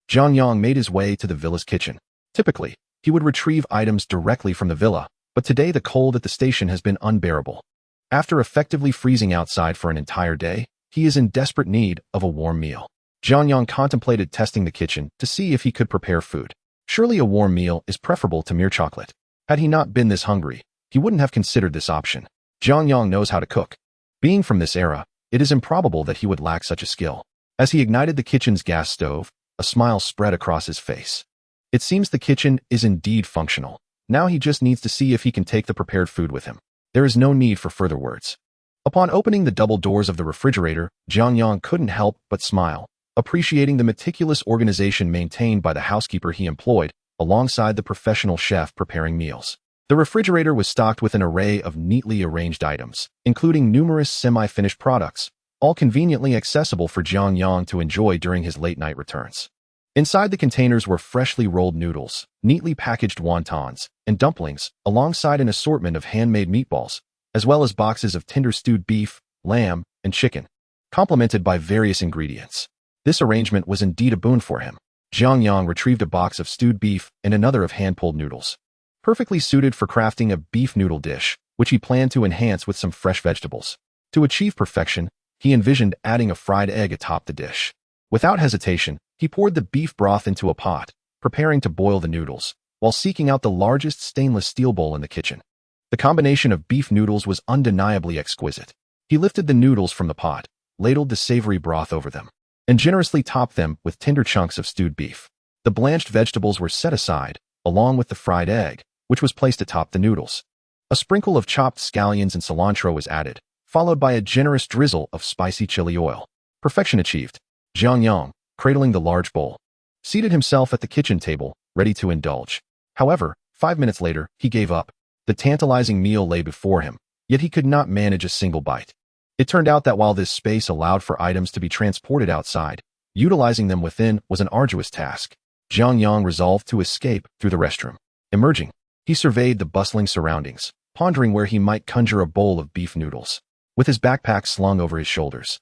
Jiang Yang made his way to the villa's kitchen. Typically, he would retrieve items directly from the villa, but today the cold at the station has been unbearable. After effectively freezing outside for an entire day, he is in desperate need of a warm meal. Jiang Yang contemplated testing the kitchen to see if he could prepare food. Surely a warm meal is preferable to mere chocolate. Had he not been this hungry, he wouldn't have considered this option. Jiang Yang knows how to cook. Being from this era, it is improbable that he would lack such a skill. As he ignited the kitchen's gas stove, a smile spread across his face. It seems the kitchen is indeed functional. Now he just needs to see if he can take the prepared food with him. There is no need for further words. Upon opening the double doors of the refrigerator, Jiang Yang couldn't help but smile, appreciating the meticulous organization maintained by the housekeeper he employed, alongside the professional chef preparing meals. The refrigerator was stocked with an array of neatly arranged items, including numerous semi-finished products, all conveniently accessible for Jiang Yang to enjoy during his late-night returns. Inside the containers were freshly rolled noodles, neatly packaged wontons, and dumplings, alongside an assortment of handmade meatballs, as well as boxes of tender stewed beef, lamb, and chicken. complemented by various ingredients. This arrangement was indeed a boon for him. Jiang Yang retrieved a box of stewed beef and another of hand-pulled noodles, perfectly suited for crafting a beef noodle dish, which he planned to enhance with some fresh vegetables. To achieve perfection, he envisioned adding a fried egg atop the dish. Without hesitation, he poured the beef broth into a pot, preparing to boil the noodles, while seeking out the largest stainless steel bowl in the kitchen. The combination of beef noodles was undeniably exquisite. He lifted the noodles from the pot, ladled the savory broth over them, and generously topped them with tender chunks of stewed beef. The blanched vegetables were set aside, along with the fried egg, which was placed atop the noodles. A sprinkle of chopped scallions and cilantro was added, followed by a generous drizzle of spicy chili oil. Perfection achieved. Jiang Yang, cradling the large bowl, seated himself at the kitchen table, ready to indulge. However, 5 minutes later, he gave up. The tantalizing meal lay before him, yet he could not manage a single bite. It turned out that while this space allowed for items to be transported outside, utilizing them within was an arduous task. Jiang Yang resolved to escape through the restroom. Emerging, he surveyed the bustling surroundings, pondering where he might conjure a bowl of beef noodles. With his backpack slung over his shoulders,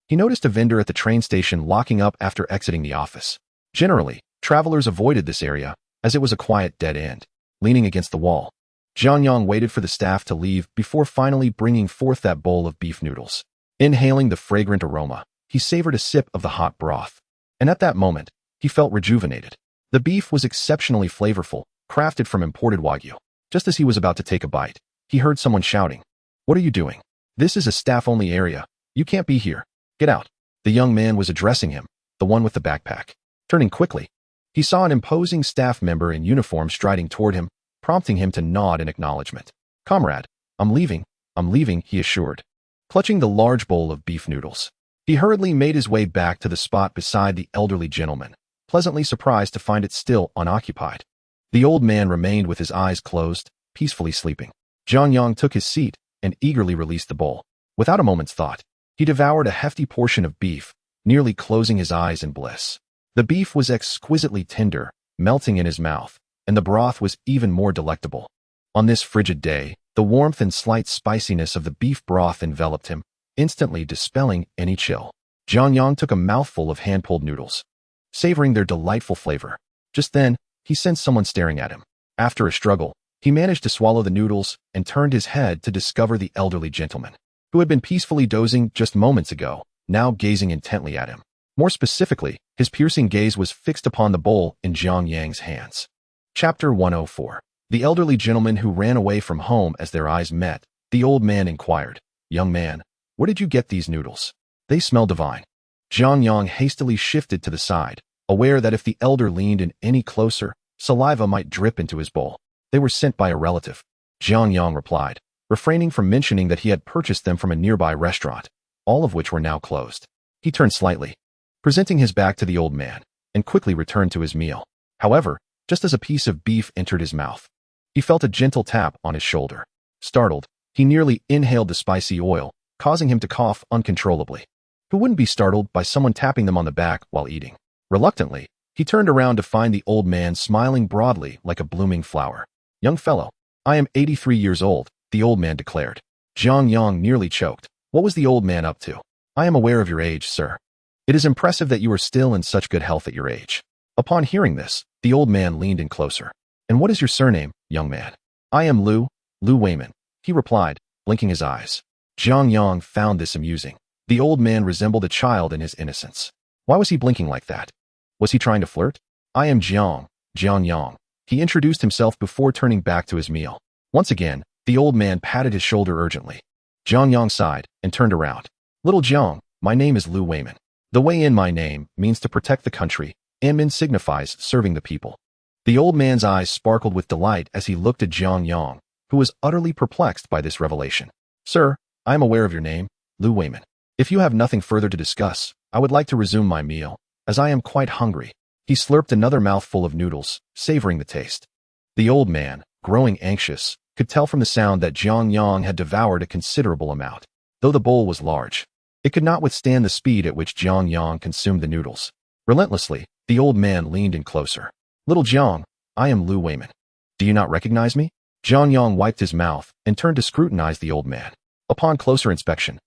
he noticed a vendor at the train station locking up after exiting the office. Generally, travelers avoided this area, as it was a quiet dead end. Leaning against the wall, Jiang Yang waited for the staff to leave before finally bringing forth that bowl of beef noodles. Inhaling the fragrant aroma, he savored a sip of the hot broth. And at that moment, he felt rejuvenated. The beef was exceptionally flavorful, crafted from imported Wagyu. Just as he was about to take a bite, he heard someone shouting, "What are you doing? This is a staff-only area. You can't be here. Get out." The young man was addressing him, the one with the backpack. Turning quickly, he saw an imposing staff member in uniform striding toward him, prompting him to nod in acknowledgement. "Comrade, I'm leaving," he assured, clutching the large bowl of beef noodles. He hurriedly made his way back to the spot beside the elderly gentleman, pleasantly surprised to find it still unoccupied. The old man remained with his eyes closed, peacefully sleeping. Jiang Yang took his seat and eagerly released the bowl. Without a moment's thought, he devoured a hefty portion of beef, nearly closing his eyes in bliss. The beef was exquisitely tender, melting in his mouth, and the broth was even more delectable. On this frigid day, the warmth and slight spiciness of the beef broth enveloped him, instantly dispelling any chill. Jiang Yang took a mouthful of hand-pulled noodles, savoring their delightful flavor. Just then, he sensed someone staring at him. After a struggle, he managed to swallow the noodles and turned his head to discover the elderly gentleman, who had been peacefully dozing just moments ago, now gazing intently at him. More specifically, his piercing gaze was fixed upon the bowl in Jiang Yang's hands. Chapter 104. The elderly gentleman who ran away from home as their eyes met. The old man inquired, "Young man, where did you get these noodles? They smell divine." Jiang Yang hastily shifted to the side, aware that if the elder leaned in any closer, saliva might drip into his bowl. "They were sent by a relative," Jiang Yang replied, refraining from mentioning that he had purchased them from a nearby restaurant, all of which were now closed. He turned slightly, presenting his back to the old man, and quickly returned to his meal. However, just as a piece of beef entered his mouth, he felt a gentle tap on his shoulder. Startled, he nearly inhaled the spicy oil, causing him to cough uncontrollably. Who wouldn't be startled by someone tapping them on the back while eating? Reluctantly, he turned around to find the old man smiling broadly like a blooming flower. "Young fellow, I am 83 years old," the old man declared. Jiang Yang nearly choked. What was the old man up to? "I am aware of your age, sir. It is impressive that you are still in such good health at your age." Upon hearing this, the old man leaned in closer. "And what is your surname, young man?" "I am Liu Meifeng," he replied, blinking his eyes. Jiang Yang found this amusing. The old man resembled a child in his innocence. Why was he blinking like that? Was he trying to flirt? "I am Jiang Yang." He introduced himself before turning back to his meal. Once again, the old man patted his shoulder urgently. Jiang Yang sighed and turned around. "Little Jiang, my name is Liu Meifeng. The way in my name means to protect the country, and Min signifies serving the people." The old man's eyes sparkled with delight as he looked at Jiang Yang, who was utterly perplexed by this revelation. "Sir, I am aware of your name, Liu Meifeng. If you have nothing further to discuss, I would like to resume my meal, as I am quite hungry." He slurped another mouthful of noodles, savoring the taste. The old man, growing anxious, could tell from the sound that Jiang Yang had devoured a considerable amount. Though the bowl was large, it could not withstand the speed at which Jiang Yang consumed the noodles. Relentlessly, the old man leaned in closer. "Little Jiang, I am Liu Meifeng. Do you not recognize me?" Jiang Yang wiped his mouth and turned to scrutinize the old man. Upon closer inspection,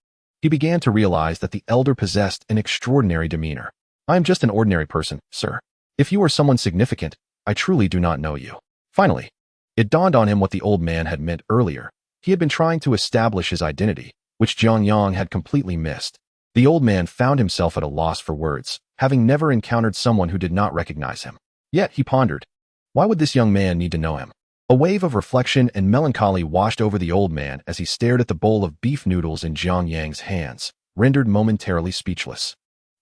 He began to realize that the elder possessed an extraordinary demeanor. "I am just an ordinary person, sir. If you are someone significant, I truly do not know you." Finally, it dawned on him what the old man had meant earlier. He had been trying to establish his identity, which Jiang Yang had completely missed. The old man found himself at a loss for words, having never encountered someone who did not recognize him. Yet, he pondered, why would this young man need to know him? A wave of reflection and melancholy washed over the old man as he stared at the bowl of beef noodles in Jiang Yang's hands, rendered momentarily speechless.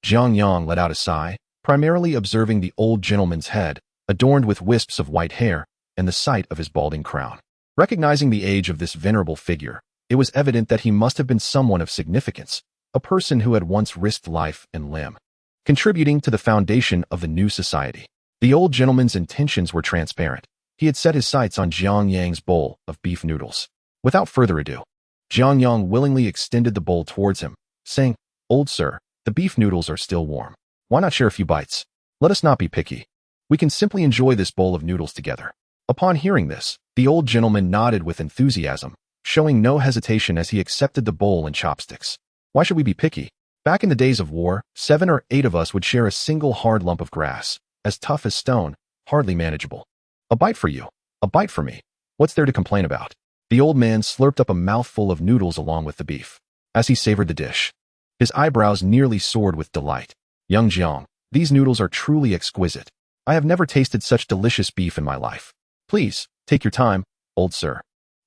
Jiang Yang let out a sigh, primarily observing the old gentleman's head, adorned with wisps of white hair, and the sight of his balding crown. Recognizing the age of this venerable figure, it was evident that he must have been someone of significance, a person who had once risked life and limb, contributing to the foundation of the new society. The old gentleman's intentions were transparent. He had set his sights on Jiang Yang's bowl of beef noodles. Without further ado, Jiang Yang willingly extended the bowl towards him, saying, "Old sir, the beef noodles are still warm. Why not share a few bites? Let us not be picky. We can simply enjoy this bowl of noodles together." Upon hearing this, the old gentleman nodded with enthusiasm, showing no hesitation as he accepted the bowl and chopsticks. Why should we be picky? Back in the days of war, 7 or 8 of us would share a single hard lump of grass, as tough as stone, hardly manageable. "A bite for you, a bite for me. What's there to complain about?" The old man slurped up a mouthful of noodles along with the beef. As he savored the dish, his eyebrows nearly soared with delight. "Young Jiang, these noodles are truly exquisite. I have never tasted such delicious beef in my life. Please, take your time, old sir,"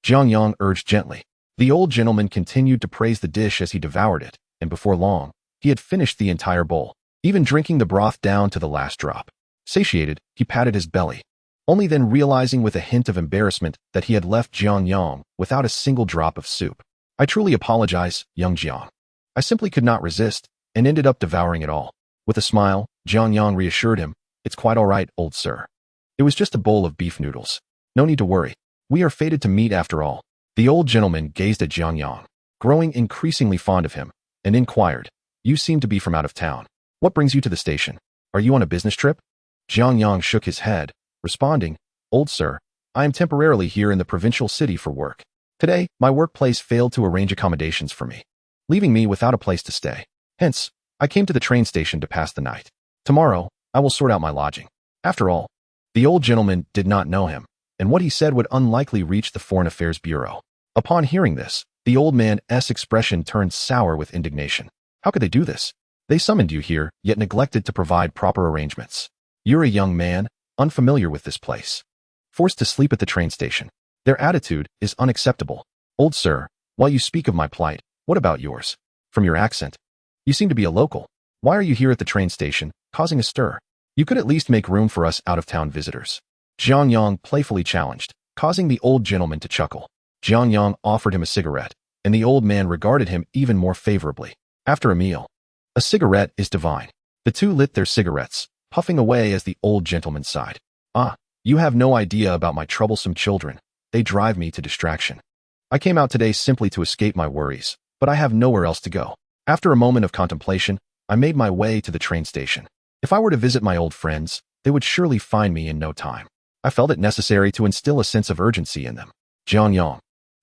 Jiang Yang urged gently. The old gentleman continued to praise the dish as he devoured it, and before long, he had finished the entire bowl, even drinking the broth down to the last drop. Satiated, he patted his belly, only then realizing with a hint of embarrassment that he had left Jiang Yang without a single drop of soup. "I truly apologize, young Jiang. I simply could not resist, and ended up devouring it all." With a smile, Jiang Yang reassured him, "It's quite all right, old sir. It was just a bowl of beef noodles. No need to worry. We are fated to meet after all." The old gentleman gazed at Jiang Yang, growing increasingly fond of him, and inquired, "You seem to be from out of town. What brings you to the station? Are you on a business trip?" Jiang Yang shook his head, responding, "Old sir, I am temporarily here in the provincial city for work. Today, my workplace failed to arrange accommodations for me, leaving me without a place to stay. Hence, I came to the train station to pass the night. Tomorrow, I will sort out my lodging." After all, the old gentleman did not know him, and what he said would unlikely reach the Foreign Affairs Bureau. Upon hearing this, the old man's expression turned sour with indignation. "How could they do this? They summoned you here, yet neglected to provide proper arrangements. You're a young man, unfamiliar with this place, forced to sleep at the train station. Their attitude is unacceptable. Old sir, while you speak of my plight, what about yours? From your accent, you seem to be a local. Why are you here at the train station, causing a stir? You could at least make room for us out-of-town visitors." Jiang Yang playfully challenged, causing the old gentleman to chuckle. Jiang Yang offered him a cigarette, and the old man regarded him even more favorably. After a meal, a cigarette is divine. The two lit their cigarettes, puffing away as the old gentleman sighed. "Ah, you have no idea about my troublesome children. They drive me to distraction. I came out today simply to escape my worries, but I have nowhere else to go." After a moment of contemplation, I made my way to the train station. If I were to visit my old friends, they would surely find me in no time. I felt it necessary to instill a sense of urgency in them. Jiang Yang,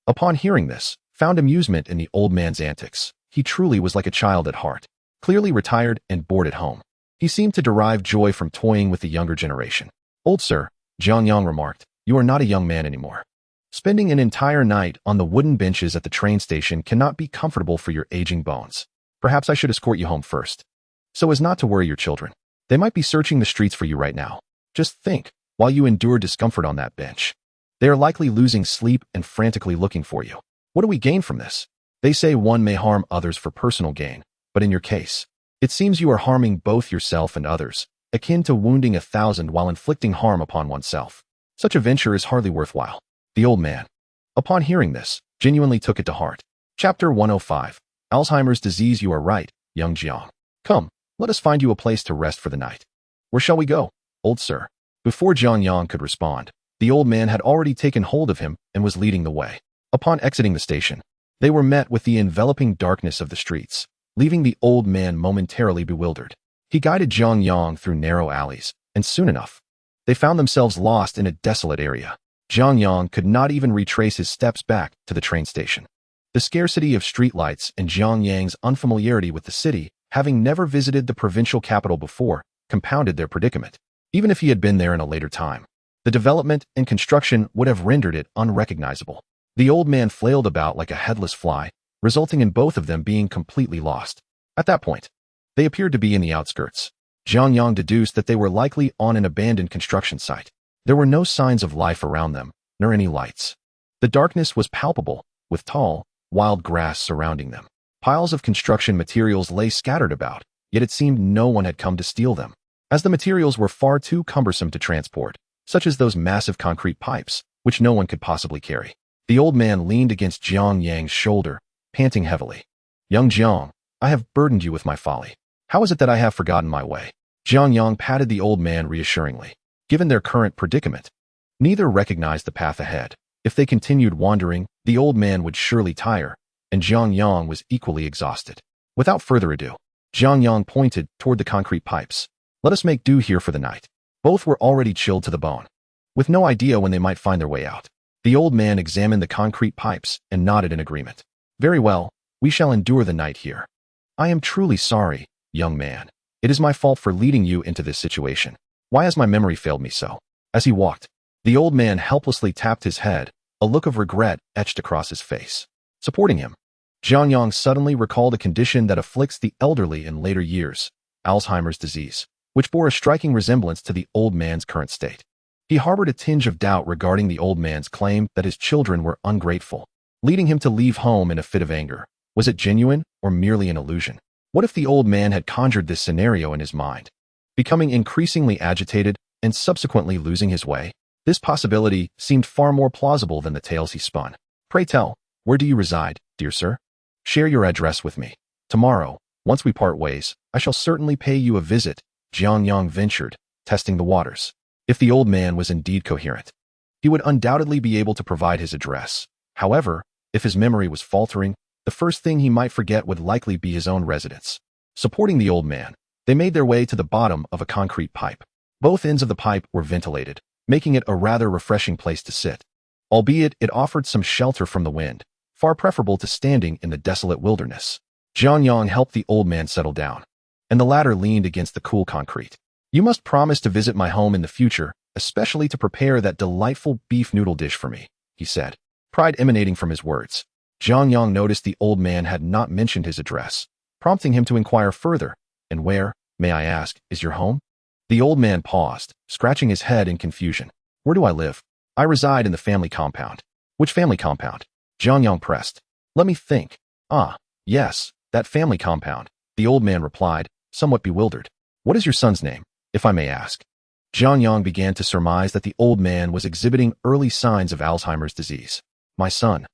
upon hearing this, found amusement in the old man's antics. He truly was like a child at heart, clearly retired and bored at home. He seemed to derive joy from toying with the younger generation. "Old sir," Jiang Yang remarked, "you are not a young man anymore. Spending an entire night on the wooden benches at the train station cannot be comfortable for your aging bones. Perhaps I should escort you home first, so as not to worry your children. They might be searching the streets for you right now. Just think, while you endure discomfort on that bench, they are likely losing sleep and frantically looking for you. What do we gain from this? They say one may harm others for personal gain, but in your case, it seems you are harming both yourself and others, akin to wounding 1,000 while inflicting harm upon oneself. Such a venture is hardly worthwhile." The old man, upon hearing this, genuinely took it to heart. Chapter 105. Alzheimer's disease. "You are right, young Jiang. Come, let us find you a place to rest for the night." "Where shall we go, old sir?" Before Jiang Yang could respond, the old man had already taken hold of him and was leading the way. Upon exiting the station, they were met with the enveloping darkness of the streets, leaving the old man momentarily bewildered. He guided Jiang Yang through narrow alleys, and soon enough, they found themselves lost in a desolate area. Jiang Yang could not even retrace his steps back to the train station. The scarcity of streetlights and Jiang Yang's unfamiliarity with the city, having never visited the provincial capital before, compounded their predicament. Even if he had been there in a later time, the development and construction would have rendered it unrecognizable. The old man flailed about like a headless fly, resulting in both of them being completely lost. At that point, they appeared to be in the outskirts. Jiang Yang deduced that they were likely on an abandoned construction site. There were no signs of life around them, nor any lights. The darkness was palpable, with tall, wild grass surrounding them. Piles of construction materials lay scattered about, yet it seemed no one had come to steal them, as the materials were far too cumbersome to transport, such as those massive concrete pipes, which no one could possibly carry. The old man leaned against Jiang Yang's shoulder, panting heavily. "Young Jiang, I have burdened you with my folly. How is it that I have forgotten my way?" Jiang Yang patted the old man reassuringly. Given their current predicament, neither recognized the path ahead. If they continued wandering, the old man would surely tire, and Jiang Yang was equally exhausted. Without further ado, Jiang Yang pointed toward the concrete pipes. "Let us make do here for the night." Both were already chilled to the bone, with no idea when they might find their way out. The old man examined the concrete pipes and nodded in agreement. "Very well, we shall endure the night here. I am truly sorry, young man. It is my fault for leading you into this situation. Why has my memory failed me so?" As he walked, the old man helplessly tapped his head, a look of regret etched across his face. Supporting him, Jiang Yang suddenly recalled a condition that afflicts the elderly in later years, Alzheimer's disease, which bore a striking resemblance to the old man's current state. He harbored a tinge of doubt regarding the old man's claim that his children were ungrateful, leading him to leave home in a fit of anger. Was it genuine or merely an illusion? What if the old man had conjured this scenario in his mind, becoming increasingly agitated and subsequently losing his way? This possibility seemed far more plausible than the tales he spun. "Pray tell, where do you reside, dear sir? Share your address with me. Tomorrow, once we part ways, I shall certainly pay you a visit," Jiang Yang ventured, testing the waters. If the old man was indeed coherent, he would undoubtedly be able to provide his address. However, if his memory was faltering, the first thing he might forget would likely be his own residence. Supporting the old man, they made their way to the bottom of a concrete pipe. Both ends of the pipe were ventilated, making it a rather refreshing place to sit. Albeit it offered some shelter from the wind, far preferable to standing in the desolate wilderness. Jiang Yang helped the old man settle down, and the latter leaned against the cool concrete. "You must promise to visit my home in the future, especially to prepare that delightful beef noodle dish for me," he said, pride emanating from his words. Jiang Yang noticed the old man had not mentioned his address, prompting him to inquire further. "And where, may I ask, is your home?" The old man paused, scratching his head in confusion. "Where do I live? I reside in the family compound." "Which family compound?" Jiang Yang pressed. "Let me think. Ah, yes, that family compound," the old man replied, somewhat bewildered. "What is your son's name, if I may ask?" Jiang Yang began to surmise that the old man was exhibiting early signs of Alzheimer's disease. My son.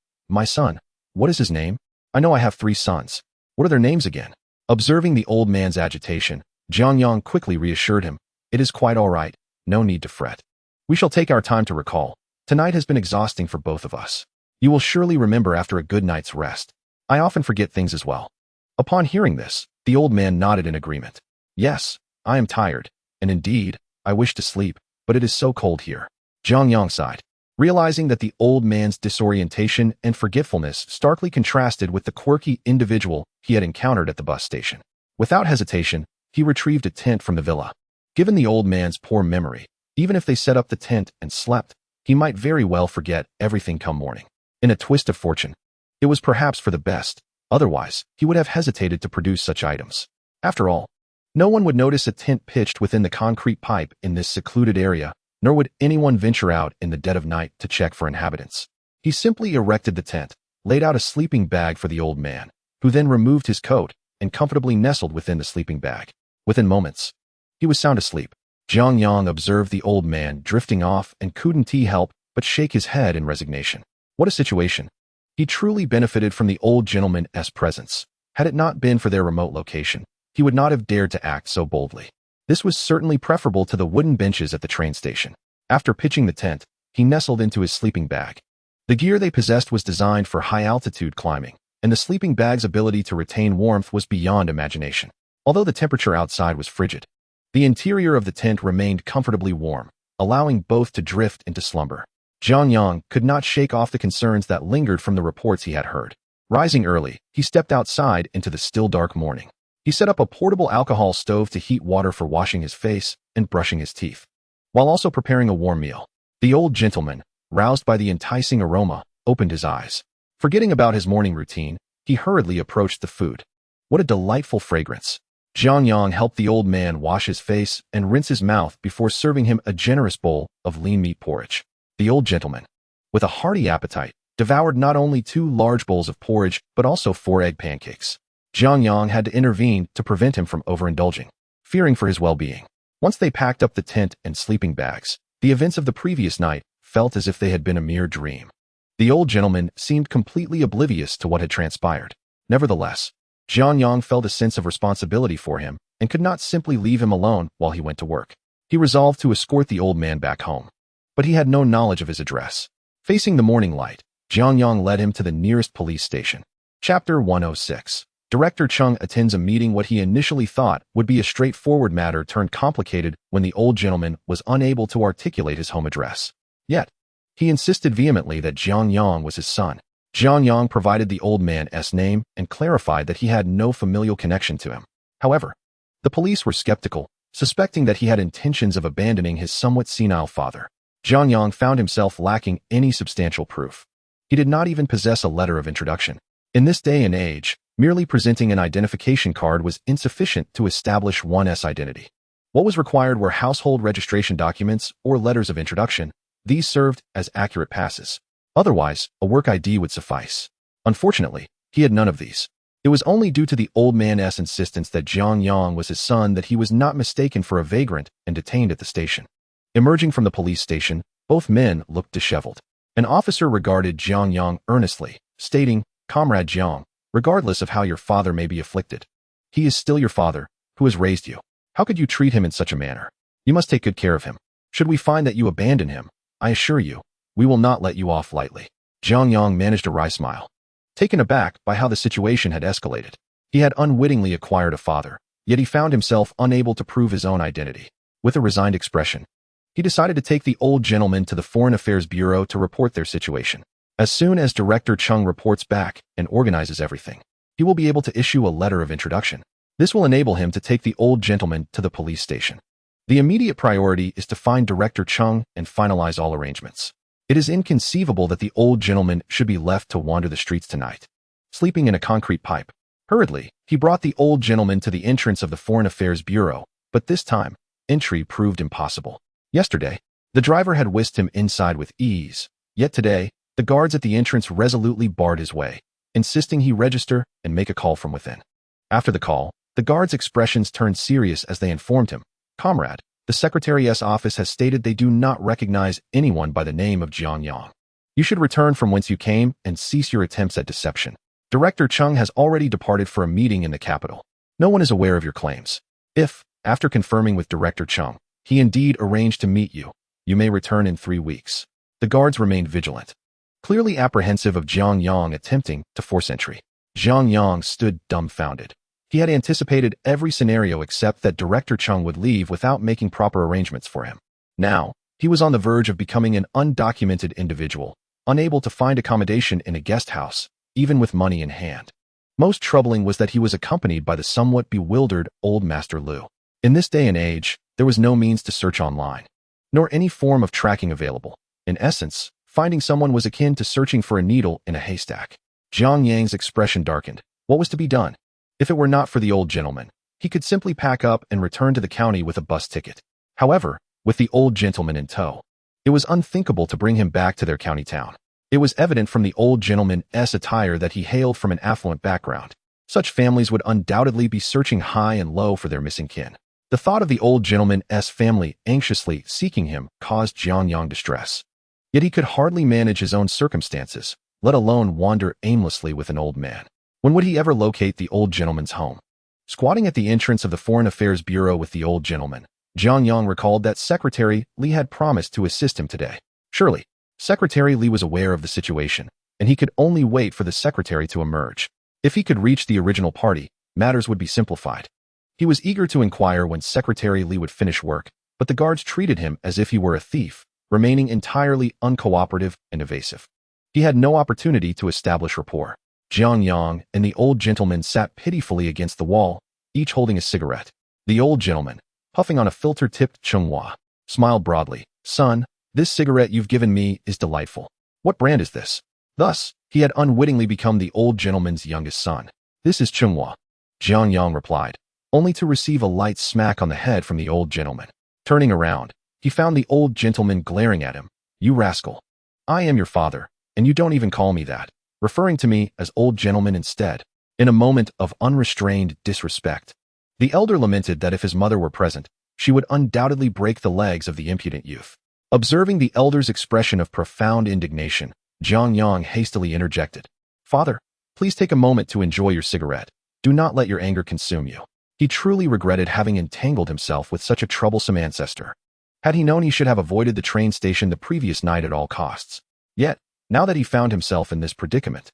What is his name? I know I have 3 sons. What are their names again?" Observing the old man's agitation, Jiang Yang quickly reassured him. "It is quite all right. No need to fret. We shall take our time to recall. Tonight has been exhausting for both of us. You will surely remember after a good night's rest. I often forget things as well." Upon hearing this, the old man nodded in agreement. "Yes, I am tired, and indeed, I wish to sleep, but it is so cold here." Jiang Yang sighed, realizing that the old man's disorientation and forgetfulness starkly contrasted with the quirky individual he had encountered at the bus station. Without hesitation, he retrieved a tent from the villa. Given the old man's poor memory, even if they set up the tent and slept, he might very well forget everything come morning. In a twist of fortune, it was perhaps for the best, otherwise he would have hesitated to produce such items. After all, no one would notice a tent pitched within the concrete pipe in this secluded area, nor would anyone venture out in the dead of night to check for inhabitants. He simply erected the tent, laid out a sleeping bag for the old man, who then removed his coat and comfortably nestled within the sleeping bag. Within moments, he was sound asleep. Jiang Yang observed the old man drifting off and couldn't help but shake his head in resignation. What a situation. He truly benefited from the old gentleman's presence. Had it not been for their remote location, he would not have dared to act so boldly. This was certainly preferable to the wooden benches at the train station. After pitching the tent, he nestled into his sleeping bag. The gear they possessed was designed for high-altitude climbing, and the sleeping bag's ability to retain warmth was beyond imagination. Although the temperature outside was frigid, the interior of the tent remained comfortably warm, allowing both to drift into slumber. Jiang Yang could not shake off the concerns that lingered from the reports he had heard. Rising early, he stepped outside into the still dark morning. He set up a portable alcohol stove to heat water for washing his face and brushing his teeth, while also preparing a warm meal. The old gentleman, roused by the enticing aroma, opened his eyes. Forgetting about his morning routine, he hurriedly approached the food. What a delightful fragrance! Jiang Yang helped the old man wash his face and rinse his mouth before serving him a generous bowl of lean meat porridge. The old gentleman, with a hearty appetite, devoured not only 2 large bowls of porridge but also 4 egg pancakes. Jiang Yang had to intervene to prevent him from overindulging, fearing for his well-being. Once they packed up the tent and sleeping bags, the events of the previous night felt as if they had been a mere dream. The old gentleman seemed completely oblivious to what had transpired. Nevertheless, Jiang Yang felt a sense of responsibility for him and could not simply leave him alone while he went to work. He resolved to escort the old man back home, but he had no knowledge of his address. Facing the morning light, Jiang Yang led him to the nearest police station. Chapter 106. Director Chung attends a meeting. What he initially thought would be a straightforward matter turned complicated when the old gentleman was unable to articulate his home address. Yet, he insisted vehemently that Jiang Yang was his son. Jiang Yang provided the old man's name and clarified that he had no familial connection to him. However, the police were skeptical, suspecting that he had intentions of abandoning his somewhat senile father. Jiang Yang found himself lacking any substantial proof. He did not even possess a letter of introduction. In this day and age, merely presenting an identification card was insufficient to establish one's identity. What was required were household registration documents or letters of introduction. These served as accurate passes. Otherwise, a work ID would suffice. Unfortunately, he had none of these. It was only due to the old man's insistence that Jiang Yang was his son that he was not mistaken for a vagrant and detained at the station. Emerging from the police station, both men looked disheveled. An officer regarded Jiang Yang earnestly, stating, "Comrade Jiang, regardless of how your father may be afflicted, he is still your father, who has raised you. How could you treat him in such a manner? You must take good care of him. Should we find that you abandon him, I assure you, we will not let you off lightly." Jiang Yang managed a wry smile, taken aback by how the situation had escalated. He had unwittingly acquired a father, yet he found himself unable to prove his own identity. With a resigned expression, he decided to take the old gentleman to the Foreign Affairs Bureau to report their situation. As soon as Director Chung reports back and organizes everything, he will be able to issue a letter of introduction. This will enable him to take the old gentleman to the police station. The immediate priority is to find Director Chung and finalize all arrangements. It is inconceivable that the old gentleman should be left to wander the streets tonight, sleeping in a concrete pipe. Hurriedly, he brought the old gentleman to the entrance of the Foreign Affairs Bureau, but this time, entry proved impossible. Yesterday, the driver had whisked him inside with ease, yet today, the guards at the entrance resolutely barred his way, insisting he register and make a call from within. After the call, the guards' expressions turned serious as they informed him, "Comrade, the Secretary's office has stated they do not recognize anyone by the name of Jiang Yang. You should return from whence you came and cease your attempts at deception. Director Chung has already departed for a meeting in the capital. No one is aware of your claims. If, after confirming with Director Chung, he indeed arranged to meet you, you may return in 3 weeks." The guards remained vigilant, clearly apprehensive of Jiang Yang attempting to force entry. Jiang Yang stood dumbfounded. He had anticipated every scenario except that Director Chung would leave without making proper arrangements for him. Now, he was on the verge of becoming an undocumented individual, unable to find accommodation in a guest house, even with money in hand. Most troubling was that he was accompanied by the somewhat bewildered old Master Liu. In this day and age, there was no means to search online, nor any form of tracking available. In essence, finding someone was akin to searching for a needle in a haystack. Jiang Yang's expression darkened. What was to be done? If it were not for the old gentleman, he could simply pack up and return to the county with a bus ticket. However, with the old gentleman in tow, it was unthinkable to bring him back to their county town. It was evident from the old gentleman's attire that he hailed from an affluent background. Such families would undoubtedly be searching high and low for their missing kin. The thought of the old gentleman's family anxiously seeking him caused Jiang Yang distress. Yet he could hardly manage his own circumstances, let alone wander aimlessly with an old man. When would he ever locate the old gentleman's home? Squatting at the entrance of the Foreign Affairs Bureau with the old gentleman, Jiang Yang recalled that Secretary Li had promised to assist him today. Surely, Secretary Li was aware of the situation, and he could only wait for the secretary to emerge. If he could reach the original party, matters would be simplified. He was eager to inquire when Secretary Li would finish work, but the guards treated him as if he were a thief, remaining entirely uncooperative and evasive. He had no opportunity to establish rapport. Jiang Yang and the old gentleman sat pitifully against the wall, each holding a cigarette. The old gentleman, puffing on a filter-tipped Chunghua, smiled broadly. Son, this cigarette you've given me is delightful. What brand is this? Thus, he had unwittingly become the old gentleman's youngest son. This is Chunghua, Jiang Yang replied, only to receive a light smack on the head from the old gentleman. Turning around, he found the old gentleman glaring at him. You rascal. I am your father, and you don't even call me that, referring to me as old gentleman instead. In a moment of unrestrained disrespect, the elder lamented that if his mother were present, she would undoubtedly break the legs of the impudent youth. Observing the elder's expression of profound indignation, Jiang Yang hastily interjected. Father, please take a moment to enjoy your cigarette. Do not let your anger consume you. He truly regretted having entangled himself with such a troublesome ancestor. Had he known, he should have avoided the train station the previous night at all costs. Yet, now that he found himself in this predicament,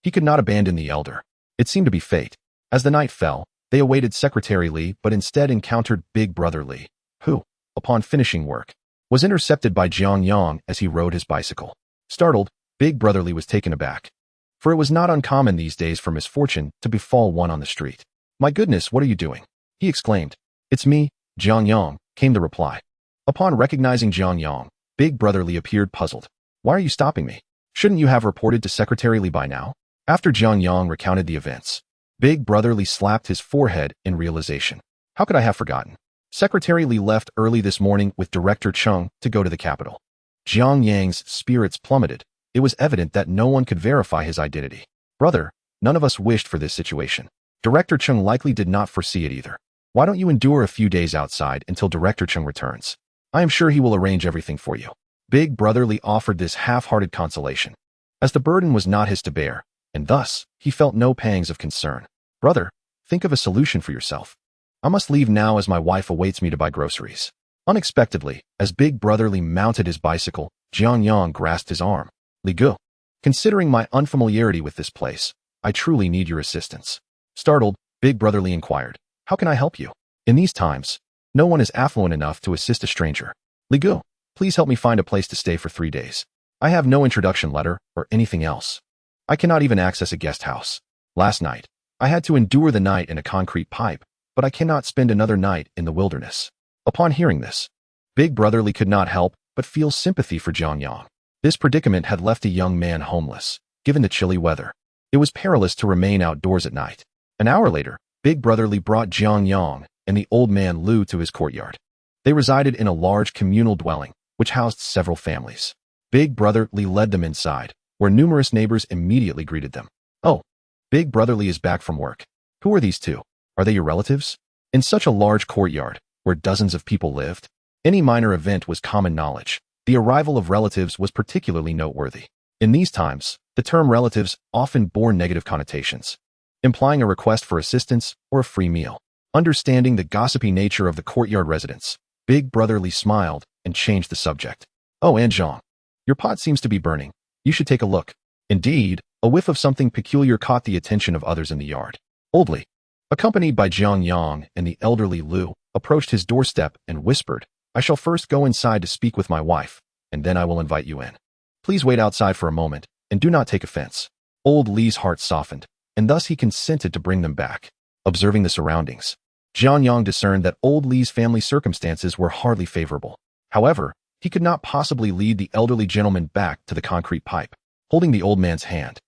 he could not abandon the elder. It seemed to be fate. As the night fell, they awaited Secretary Li but instead encountered Big Brother Li, who, upon finishing work, was intercepted by Jiang Yang as he rode his bicycle. Startled, Big Brother Li was taken aback, for it was not uncommon these days for misfortune to befall one on the street. My goodness, what are you doing? He exclaimed. It's me, Jiang Yang, came the reply. Upon recognizing Jiang Yang, Big Brother Li appeared puzzled. Why are you stopping me? Shouldn't you have reported to Secretary Li by now? After Jiang Yang recounted the events, Big Brother Li slapped his forehead in realization. How could I have forgotten? Secretary Li left early this morning with Director Cheng to go to the capital. Jiang Yang's spirits plummeted. It was evident that no one could verify his identity. Brother, none of us wished for this situation. Director Cheng likely did not foresee it either. Why don't you endure a few days outside until Director Cheng returns? I am sure he will arrange everything for you. Big Brother Li offered this half-hearted consolation, as the burden was not his to bear, and thus he felt no pangs of concern. Brother, think of a solution for yourself. I must leave now as my wife awaits me to buy groceries. Unexpectedly, as Big Brother Li mounted his bicycle, Jiang Yang grasped his arm. Li Gu, considering my unfamiliarity with this place, I truly need your assistance. Startled, Big Brother Li inquired, how can I help you? In these times, no one is affluent enough to assist a stranger. Li Gu, please help me find a place to stay for 3 days. I have no introduction letter or anything else. I cannot even access a guest house. Last night, I had to endure the night in a concrete pipe, but I cannot spend another night in the wilderness. Upon hearing this, Big Brother Li could not help but feel sympathy for Jiang Yang. This predicament had left a young man homeless, given the chilly weather. It was perilous to remain outdoors at night. An hour later, Big Brother Li brought Jiang Yang and the old man Liu to his courtyard. They resided in a large communal dwelling, which housed several families. Big Brother Li led them inside, where numerous neighbors immediately greeted them. Oh, Big Brother Li is back from work. Who are these two? Are they your relatives? In such a large courtyard, where dozens of people lived, any minor event was common knowledge. The arrival of relatives was particularly noteworthy. In these times, the term relatives often bore negative connotations, implying a request for assistance or a free meal. Understanding the gossipy nature of the courtyard residents, Big Brother Li smiled and changed the subject. Oh, and Zhang, your pot seems to be burning. You should take a look. Indeed, a whiff of something peculiar caught the attention of others in the yard. Old Li, accompanied by Jiang Yang and the elderly Liu, approached his doorstep and whispered, I shall first go inside to speak with my wife, and then I will invite you in. Please wait outside for a moment, and do not take offense. Old Li's heart softened, and thus he consented to bring them back. Observing the surroundings, Jiang Yang discerned that old Li's family circumstances were hardly favorable. However, he could not possibly lead the elderly gentleman back to the concrete pipe. Holding the old man's hand,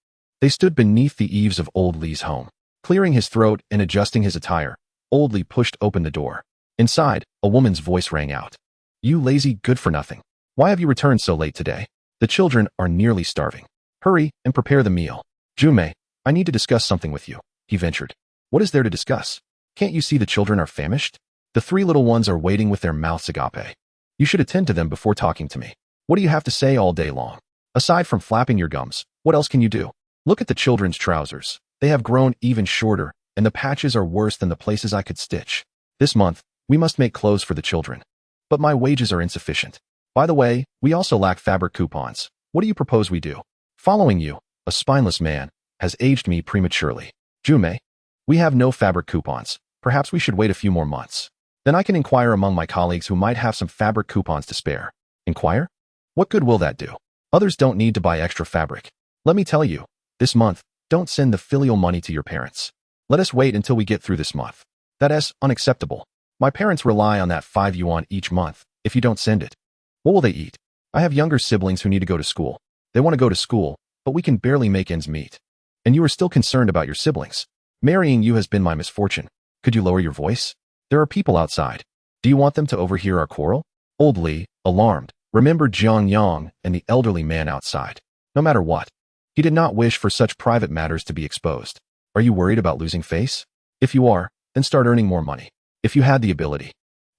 they stood beneath the eaves of old Li's home. Clearing his throat and adjusting his attire, old Li pushed open the door. Inside, a woman's voice rang out. You lazy good-for-nothing. Why have you returned so late today? The children are nearly starving. Hurry and prepare the meal. Junmei, I need to discuss something with you, he ventured. What is there to discuss? Can't you see the children are famished? The 3 little ones are waiting with their mouths agape. You should attend to them before talking to me. What do you have to say all day long? Aside from flapping your gums, what else can you do? Look at the children's trousers. They have grown even shorter, and the patches are worse than the places I could stitch. This month, we must make clothes for the children. But my wages are insufficient. By the way, we also lack fabric coupons. What do you propose we do? Following you, a spineless man, has aged me prematurely. Junmei, we have no fabric coupons. Perhaps we should wait a few more months. Then I can inquire among my colleagues who might have some fabric coupons to spare. Inquire? What good will that do? Others don't need to buy extra fabric. Let me tell you, this month, Don't send the filial money to your parents. Let us wait until we get through this month. That is unacceptable. My parents rely on that 5 yuan each month. If you don't send it, what will they eat? I have younger siblings who need to go to school. They want to go to school, but we can barely make ends meet. And you are still concerned about your siblings. Marrying you has been my misfortune. Could you lower your voice? There are people outside. Do you want them to overhear our quarrel? Old Li, alarmed, remembered Jiang Yang and the elderly man outside. No matter what, he did not wish for such private matters to be exposed. Are you worried about losing face? If you are, then start earning more money. If you had the ability.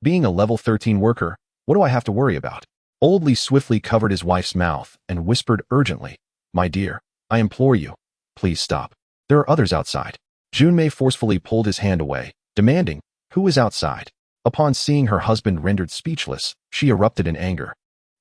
Being a level 13 worker, what do I have to worry about? Old Li swiftly covered his wife's mouth and whispered urgently, My dear, I implore you, please stop. There are others outside. Junmei forcefully pulled his hand away, demanding, Who is outside? Upon seeing her husband rendered speechless, she erupted in anger.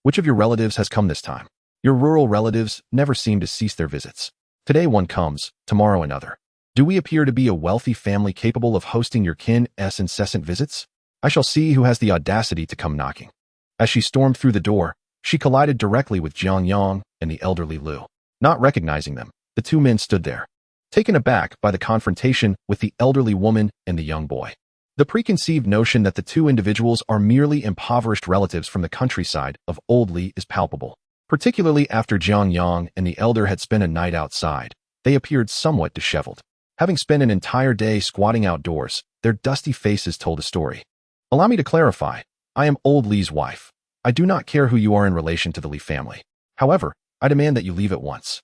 Which of your relatives has come this time? Your rural relatives never seem to cease their visits. Today one comes, tomorrow another. Do we appear to be a wealthy family capable of hosting your kin's incessant visits? I shall see who has the audacity to come knocking. As she stormed through the door, she collided directly with Jiang Yang and the elderly Liu. Not recognizing them, the two men stood there, taken aback by the confrontation with the elderly woman and the young boy. The preconceived notion that the two individuals are merely impoverished relatives from the countryside of Old Li is palpable. Particularly after Jiang Yang and the elder had spent a night outside, they appeared somewhat disheveled. Having spent an entire day squatting outdoors, their dusty faces told a story. Allow me to clarify, I am Old Li's wife. I do not care who you are in relation to the Li family. However, I demand that you leave at once.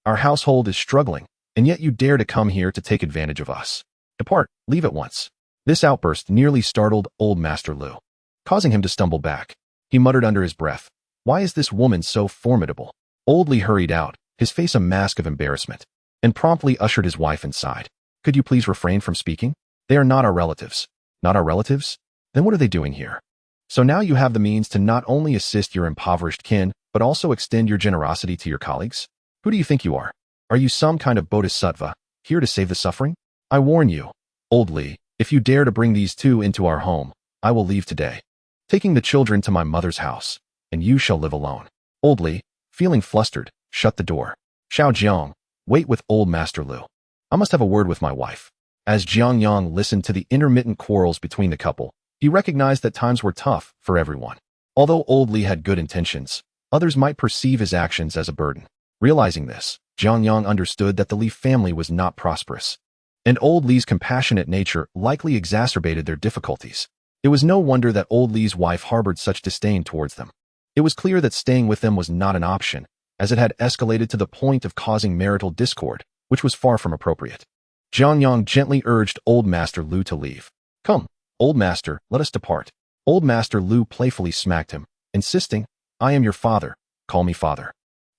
Our household is struggling, and yet you dare to come here to take advantage of us. Depart, leave at once. This outburst nearly startled old Master Liu, causing him to stumble back. He muttered under his breath, Why is this woman so formidable? Old Li hurried out, his face a mask of embarrassment, and promptly ushered his wife inside. Could you please refrain from speaking? They are not our relatives. Not our relatives? Then what are they doing here? So now you have the means to not only assist your impoverished kin, but also extend your generosity to your colleagues? Who do you think you are? Are you some kind of bodhisattva, here to save the suffering? I warn you, Old Li, if you dare to bring these two into our home, I will leave today, taking the children to my mother's house, and you shall live alone. Old Li, feeling flustered, shut the door. Xiao Jiang, wait with old Master Liu. I must have a word with my wife. As Jiang Yang listened to the intermittent quarrels between the couple, he recognized that times were tough for everyone. Although Old Li had good intentions, others might perceive his actions as a burden. Realizing this, Jiang Yang understood that the Li family was not prosperous, and Old Li's compassionate nature likely exacerbated their difficulties. It was no wonder that Old Li's wife harbored such disdain towards them. It was clear that staying with them was not an option, as it had escalated to the point of causing marital discord, which was far from appropriate. Jiang Yang gently urged Old Master Liu to leave. Come, Old Master, let us depart. Old Master Liu playfully smacked him, insisting, I am your father, call me father.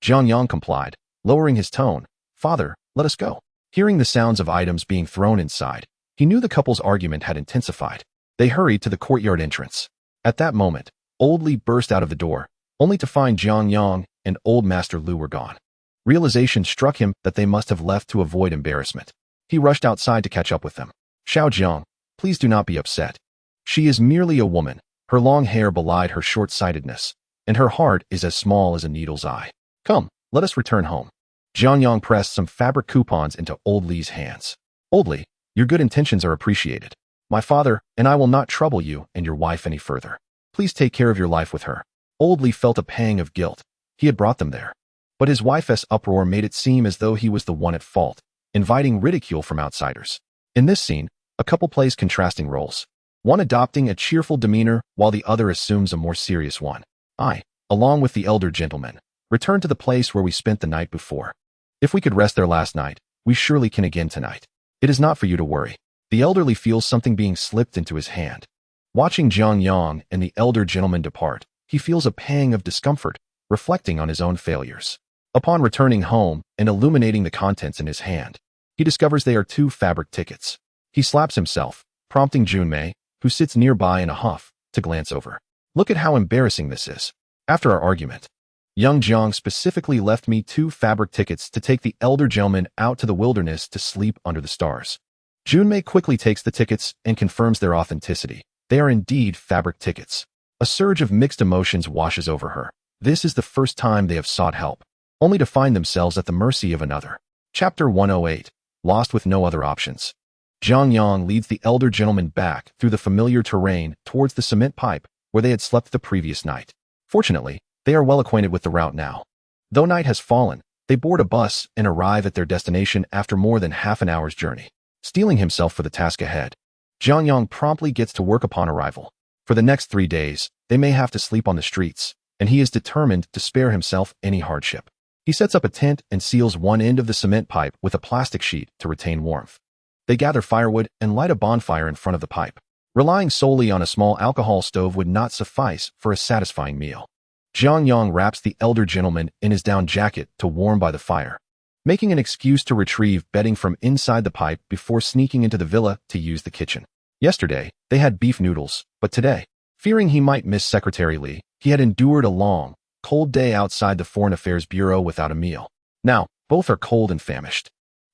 Jiang Yang complied, lowering his tone, Father, let us go. Hearing the sounds of items being thrown inside, he knew the couple's argument had intensified. They hurried to the courtyard entrance. At that moment, Old Li burst out of the door, only to find Jiang Yang and Old Master Liu were gone. Realization struck him that they must have left to avoid embarrassment. He rushed outside to catch up with them. Xiao Jiang, please do not be upset. She is merely a woman. Her long hair belied her short-sightedness, and her heart is as small as a needle's eye. Come, let us return home. Jiang Yang pressed some fabric coupons into Old Li's hands. Old Li, your good intentions are appreciated. My father and I will not trouble you and your wife any further. Please take care of your life with her. Old Li felt a pang of guilt. He had brought them there. But his wife's uproar made it seem as though he was the one at fault, inviting ridicule from outsiders. In this scene, a couple plays contrasting roles, one adopting a cheerful demeanor while the other assumes a more serious one. I, along with the elder gentleman, returned to the place where we spent the night before. If we could rest there last night, we surely can again tonight. It is not for you to worry. The elderly feels something being slipped into his hand. Watching Jiang Yang and the elder gentleman depart, he feels a pang of discomfort, reflecting on his own failures. Upon returning home and illuminating the contents in his hand, he discovers they are 2 fabric tickets. He slaps himself, prompting Junmei, who sits nearby in a huff, to glance over. Look at how embarrassing this is. After our argument, young Jiang specifically left me 2 fabric tickets to take the elder gentleman out to the wilderness to sleep under the stars. Junmei quickly takes the tickets and confirms their authenticity. They are indeed fabric tickets. A surge of mixed emotions washes over her. This is the first time they have sought help, only to find themselves at the mercy of another. Chapter 108. Lost with no other options. Jiang Yang leads the elder gentleman back through the familiar terrain towards the cement pipe where they had slept the previous night. Fortunately, they are well acquainted with the route now. Though night has fallen, they board a bus and arrive at their destination after more than half an hour's journey. Steeling himself for the task ahead, Jiang Yang promptly gets to work upon arrival. For the next 3 days, they may have to sleep on the streets, and he is determined to spare himself any hardship. He sets up a tent and seals one end of the cement pipe with a plastic sheet to retain warmth. They gather firewood and light a bonfire in front of the pipe. Relying solely on a small alcohol stove would not suffice for a satisfying meal. Jiang Yang wraps the elder gentleman in his down jacket to warm by the fire, making an excuse to retrieve bedding from inside the pipe before sneaking into the villa to use the kitchen. Yesterday, they had beef noodles, but today, fearing he might miss Secretary Li, he had endured a long, cold day outside the Foreign Affairs Bureau without a meal. Now, both are cold and famished.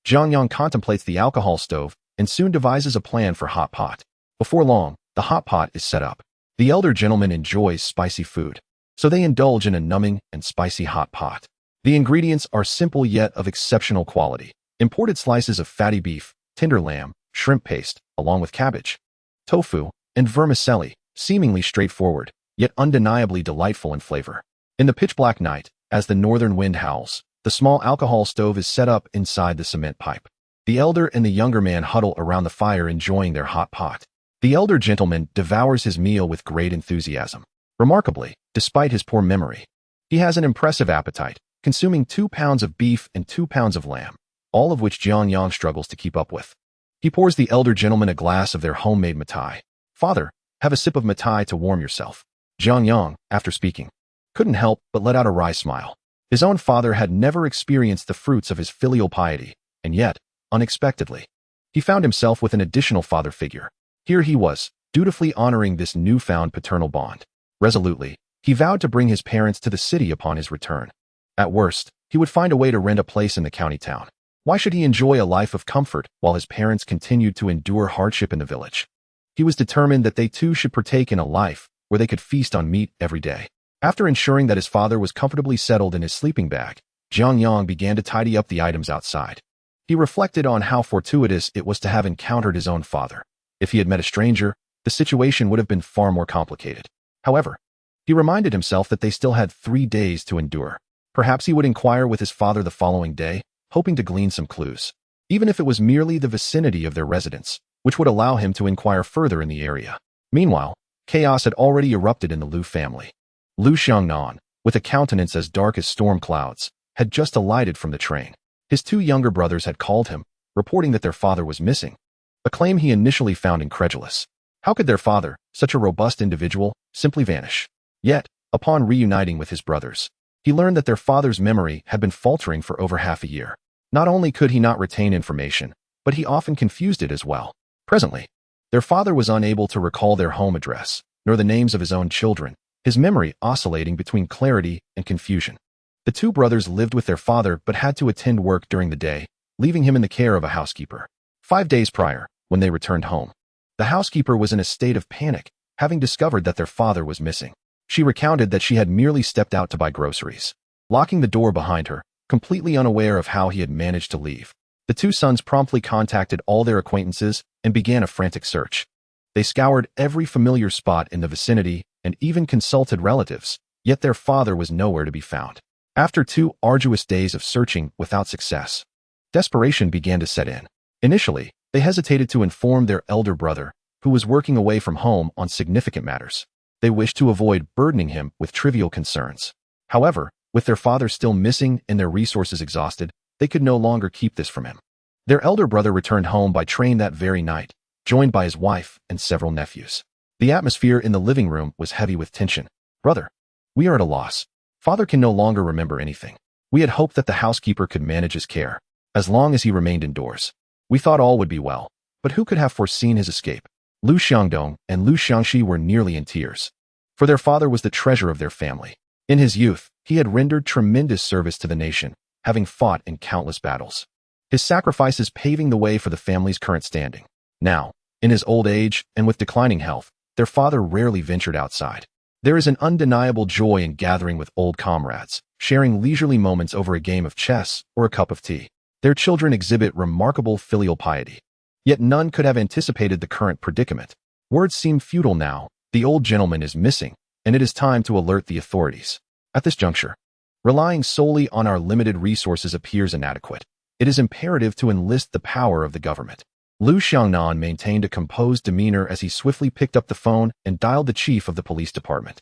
Jiang Yang contemplates the alcohol stove and soon devises a plan for hot pot. Before long, the hot pot is set up. The elder gentleman enjoys spicy food, so they indulge in a numbing and spicy hot pot. The ingredients are simple yet of exceptional quality. Imported slices of fatty beef, tender lamb, shrimp paste, along with cabbage, tofu, and vermicelli, seemingly straightforward, yet undeniably delightful in flavor. In the pitch-black night, as the northern wind howls, the small alcohol stove is set up inside the cement pipe. The elder and the younger man huddle around the fire enjoying their hot pot. The elder gentleman devours his meal with great enthusiasm. Remarkably, despite his poor memory, he has an impressive appetite, consuming 2 pounds of beef and 2 pounds of lamb, all of which Jiang Yang struggles to keep up with. He pours the elder gentleman a glass of their homemade mitai. "Father, have a sip of mitai to warm yourself." Jiang Yang, after speaking, couldn't help but let out a wry smile. His own father had never experienced the fruits of his filial piety, and yet, unexpectedly, he found himself with an additional father figure. Here he was, dutifully honoring this newfound paternal bond. Resolutely, he vowed to bring his parents to the city upon his return. At worst, he would find a way to rent a place in the county town. Why should he enjoy a life of comfort while his parents continued to endure hardship in the village? He was determined that they too should partake in a life where they could feast on meat every day. After ensuring that his father was comfortably settled in his sleeping bag, Jiang Yang began to tidy up the items outside. He reflected on how fortuitous it was to have encountered his own father. If he had met a stranger, the situation would have been far more complicated. However, he reminded himself that they still had 3 days to endure. Perhaps he would inquire with his father the following day, hoping to glean some clues, even if it was merely the vicinity of their residence, which would allow him to inquire further in the area. Meanwhile, chaos had already erupted in the Liu family. Liu Xiangnan, with a countenance as dark as storm clouds, had just alighted from the train. His 2 younger brothers had called him, reporting that their father was missing, a claim he initially found incredulous. How could their father, such a robust individual, simply vanish? Yet, upon reuniting with his brothers, he learned that their father's memory had been faltering for over half a year. Not only could he not retain information, but he often confused it as well. Presently, their father was unable to recall their home address, nor the names of his own children, his memory oscillating between clarity and confusion. The 2 brothers lived with their father but had to attend work during the day, leaving him in the care of a housekeeper. 5 days prior, when they returned home, the housekeeper was in a state of panic, having discovered that their father was missing. She recounted that she had merely stepped out to buy groceries, locking the door behind her, completely unaware of how he had managed to leave. The 2 sons promptly contacted all their acquaintances and began a frantic search. They scoured every familiar spot in the vicinity and even consulted relatives, yet their father was nowhere to be found. After 2 arduous days of searching without success, desperation began to set in. Initially, they hesitated to inform their elder brother, who was working away from home on significant matters. They wished to avoid burdening him with trivial concerns. However, with their father still missing and their resources exhausted, they could no longer keep this from him. Their elder brother returned home by train that very night, joined by his wife and several nephews. The atmosphere in the living room was heavy with tension. "Brother, we are at a loss. Father can no longer remember anything. We had hoped that the housekeeper could manage his care, as long as he remained indoors. We thought all would be well, but who could have foreseen his escape?" Liu Xiangdong and Liu Xiangxi were nearly in tears, for their father was the treasure of their family. In his youth, he had rendered tremendous service to the nation, having fought in countless battles, his sacrifices paving the way for the family's current standing. Now, in his old age and with declining health, their father rarely ventured outside. There is an undeniable joy in gathering with old comrades, sharing leisurely moments over a game of chess or a cup of tea. Their children exhibit remarkable filial piety. Yet none could have anticipated the current predicament. Words seem futile now. The old gentleman is missing, and it is time to alert the authorities. At this juncture, relying solely on our limited resources appears inadequate. It is imperative to enlist the power of the government. Liu Xiaoxiao maintained a composed demeanor as he swiftly picked up the phone and dialed the chief of the police department.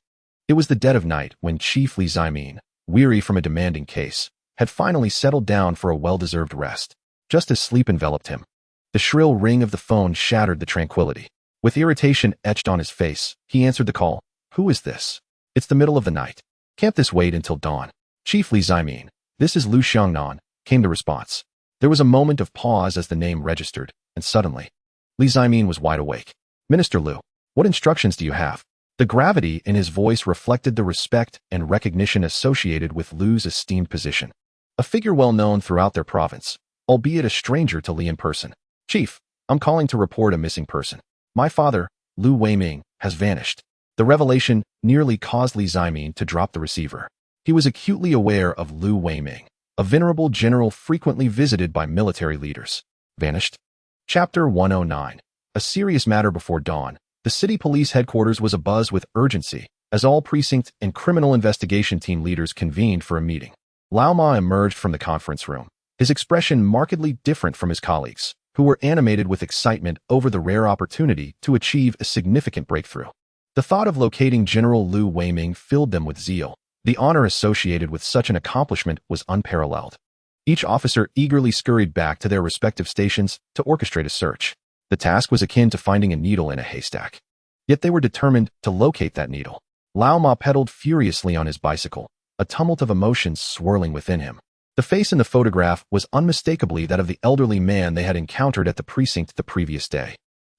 It was the dead of night when Chief Li Meifeng, weary from a demanding case, had finally settled down for a well-deserved rest, just as sleep enveloped him. The shrill ring of the phone shattered the tranquility. With irritation etched on his face, he answered the call. "Who is this? It's the middle of the night. Can't this wait until dawn?" "Chief Li Meifeng, this is Liu Xiaoxiao," came the response. There was a moment of pause as the name registered, and suddenly, Li Meifeng was wide awake. "Minister Liu, what instructions do you have?" The gravity in his voice reflected the respect and recognition associated with Liu's esteemed position. A figure well known throughout their province, albeit a stranger to Li in person. "Chief, I'm calling to report a missing person. My father, Liu Meifeng, has vanished." The revelation nearly caused Li Meifeng to drop the receiver. He was acutely aware of Liu Meifeng, a venerable general frequently visited by military leaders. Vanished? Chapter 109. A serious matter before dawn. The city police headquarters was abuzz with urgency as all precinct and criminal investigation team leaders convened for a meeting. Lao Ma emerged from the conference room, his expression markedly different from his colleagues, who were animated with excitement over the rare opportunity to achieve a significant breakthrough. The thought of locating General Liu Meifeng filled them with zeal. The honor associated with such an accomplishment was unparalleled. Each officer eagerly scurried back to their respective stations to orchestrate a search. The task was akin to finding a needle in a haystack. Yet they were determined to locate that needle. Lao Ma pedaled furiously on his bicycle, a tumult of emotions swirling within him. The face in the photograph was unmistakably that of the elderly man they had encountered at the precinct the previous day.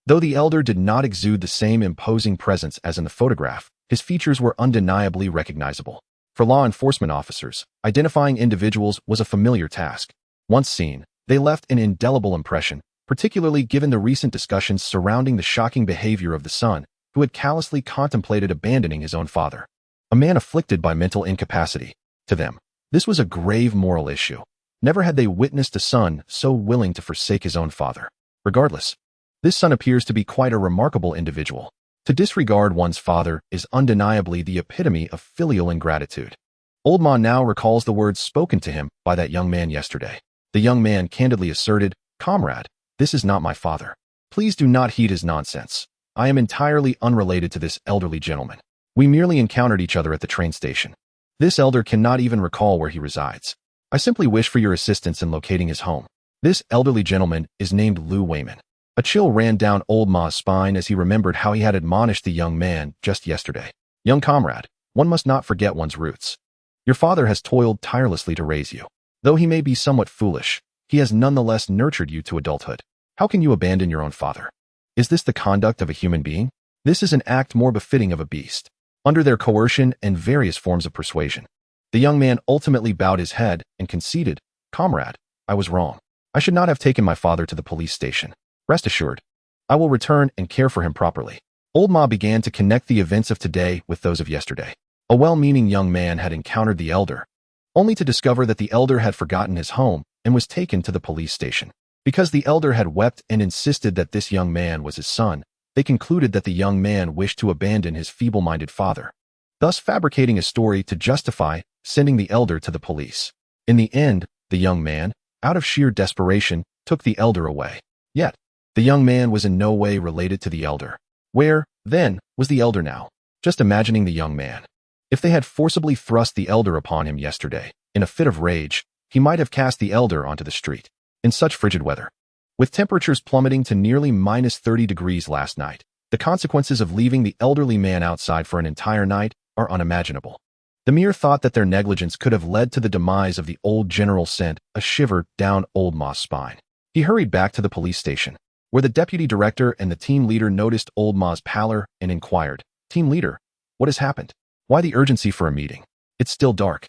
Though the elder did not exude the same imposing presence as in the photograph, his features were undeniably recognizable. For law enforcement officers, identifying individuals was a familiar task. Once seen, they left an indelible impression, particularly given the recent discussions surrounding the shocking behavior of the son, who had callously contemplated abandoning his own father. A man afflicted by mental incapacity. To them, this was a grave moral issue. Never had they witnessed a son so willing to forsake his own father. Regardless, this son appears to be quite a remarkable individual. To disregard one's father is undeniably the epitome of filial ingratitude. Old Ma now recalls the words spoken to him by that young man yesterday. The young man candidly asserted, "Comrade, this is not my father. Please do not heed his nonsense. I am entirely unrelated to this elderly gentleman. We merely encountered each other at the train station. This elder cannot even recall where he resides. I simply wish for your assistance in locating his home. This elderly gentleman is named Liu Meifeng." A chill ran down Old Ma's spine as he remembered how he had admonished the young man just yesterday. "Young comrade, one must not forget one's roots. Your father has toiled tirelessly to raise you. Though he may be somewhat foolish, he has nonetheless nurtured you to adulthood. How can you abandon your own father? Is this the conduct of a human being? This is an act more befitting of a beast." Under their coercion and various forms of persuasion, the young man ultimately bowed his head and conceded, "Comrade, I was wrong. I should not have taken my father to the police station. Rest assured, I will return and care for him properly." Old Ma began to connect the events of today with those of yesterday. A well-meaning young man had encountered the elder, only to discover that the elder had forgotten his home and was taken to the police station. Because the elder had wept and insisted that this young man was his son, they concluded that the young man wished to abandon his feeble-minded father, thus fabricating a story to justify sending the elder to the police. In the end, the young man, out of sheer desperation, took the elder away. Yet, the young man was in no way related to the elder. Where, then, was the elder now? Just imagining the young man. If they had forcibly thrust the elder upon him yesterday, in a fit of rage, he might have cast the elder onto the street. In such frigid weather, with temperatures plummeting to nearly -30 degrees last night, the consequences of leaving the elderly man outside for an entire night are unimaginable. The mere thought that their negligence could have led to the demise of the old general sent a shiver down Old Ma's spine. He hurried back to the police station, where the deputy director and the team leader noticed Old Ma's pallor and inquired, "Team leader, what has happened? Why the urgency for a meeting? It's still dark,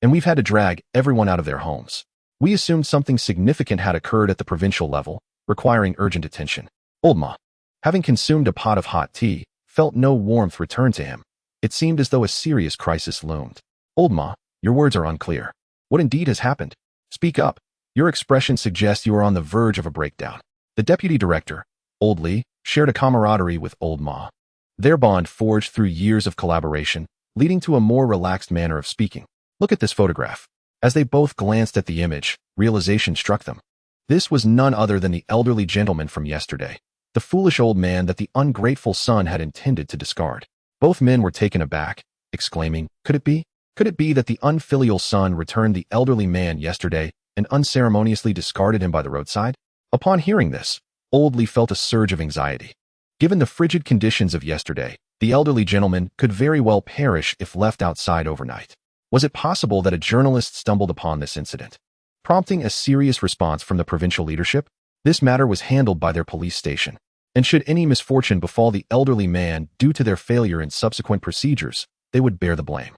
and we've had to drag everyone out of their homes. We assumed something significant had occurred at the provincial level, requiring urgent attention." Old Ma, having consumed a pot of hot tea, felt no warmth return to him. It seemed as though a serious crisis loomed. "Old Ma, your words are unclear. What indeed has happened? Speak up." Your expression suggests you are on the verge of a breakdown. The deputy director, Old Li, shared a camaraderie with Old Ma. Their bond forged through years of collaboration, leading to a more relaxed manner of speaking. Look at this photograph. As they both glanced at the image, realization struck them. This was none other than the elderly gentleman from yesterday, the foolish old man that the ungrateful son had intended to discard. Both men were taken aback, exclaiming, "Could it be? Could it be that the unfilial son returned the elderly man yesterday and unceremoniously discarded him by the roadside?" Upon hearing this, Old Li felt a surge of anxiety. Given the frigid conditions of yesterday, the elderly gentleman could very well perish if left outside overnight. Was it possible that a journalist stumbled upon this incident, prompting a serious response from the provincial leadership? This matter was handled by their police station, and should any misfortune befall the elderly man due to their failure in subsequent procedures, they would bear the blame.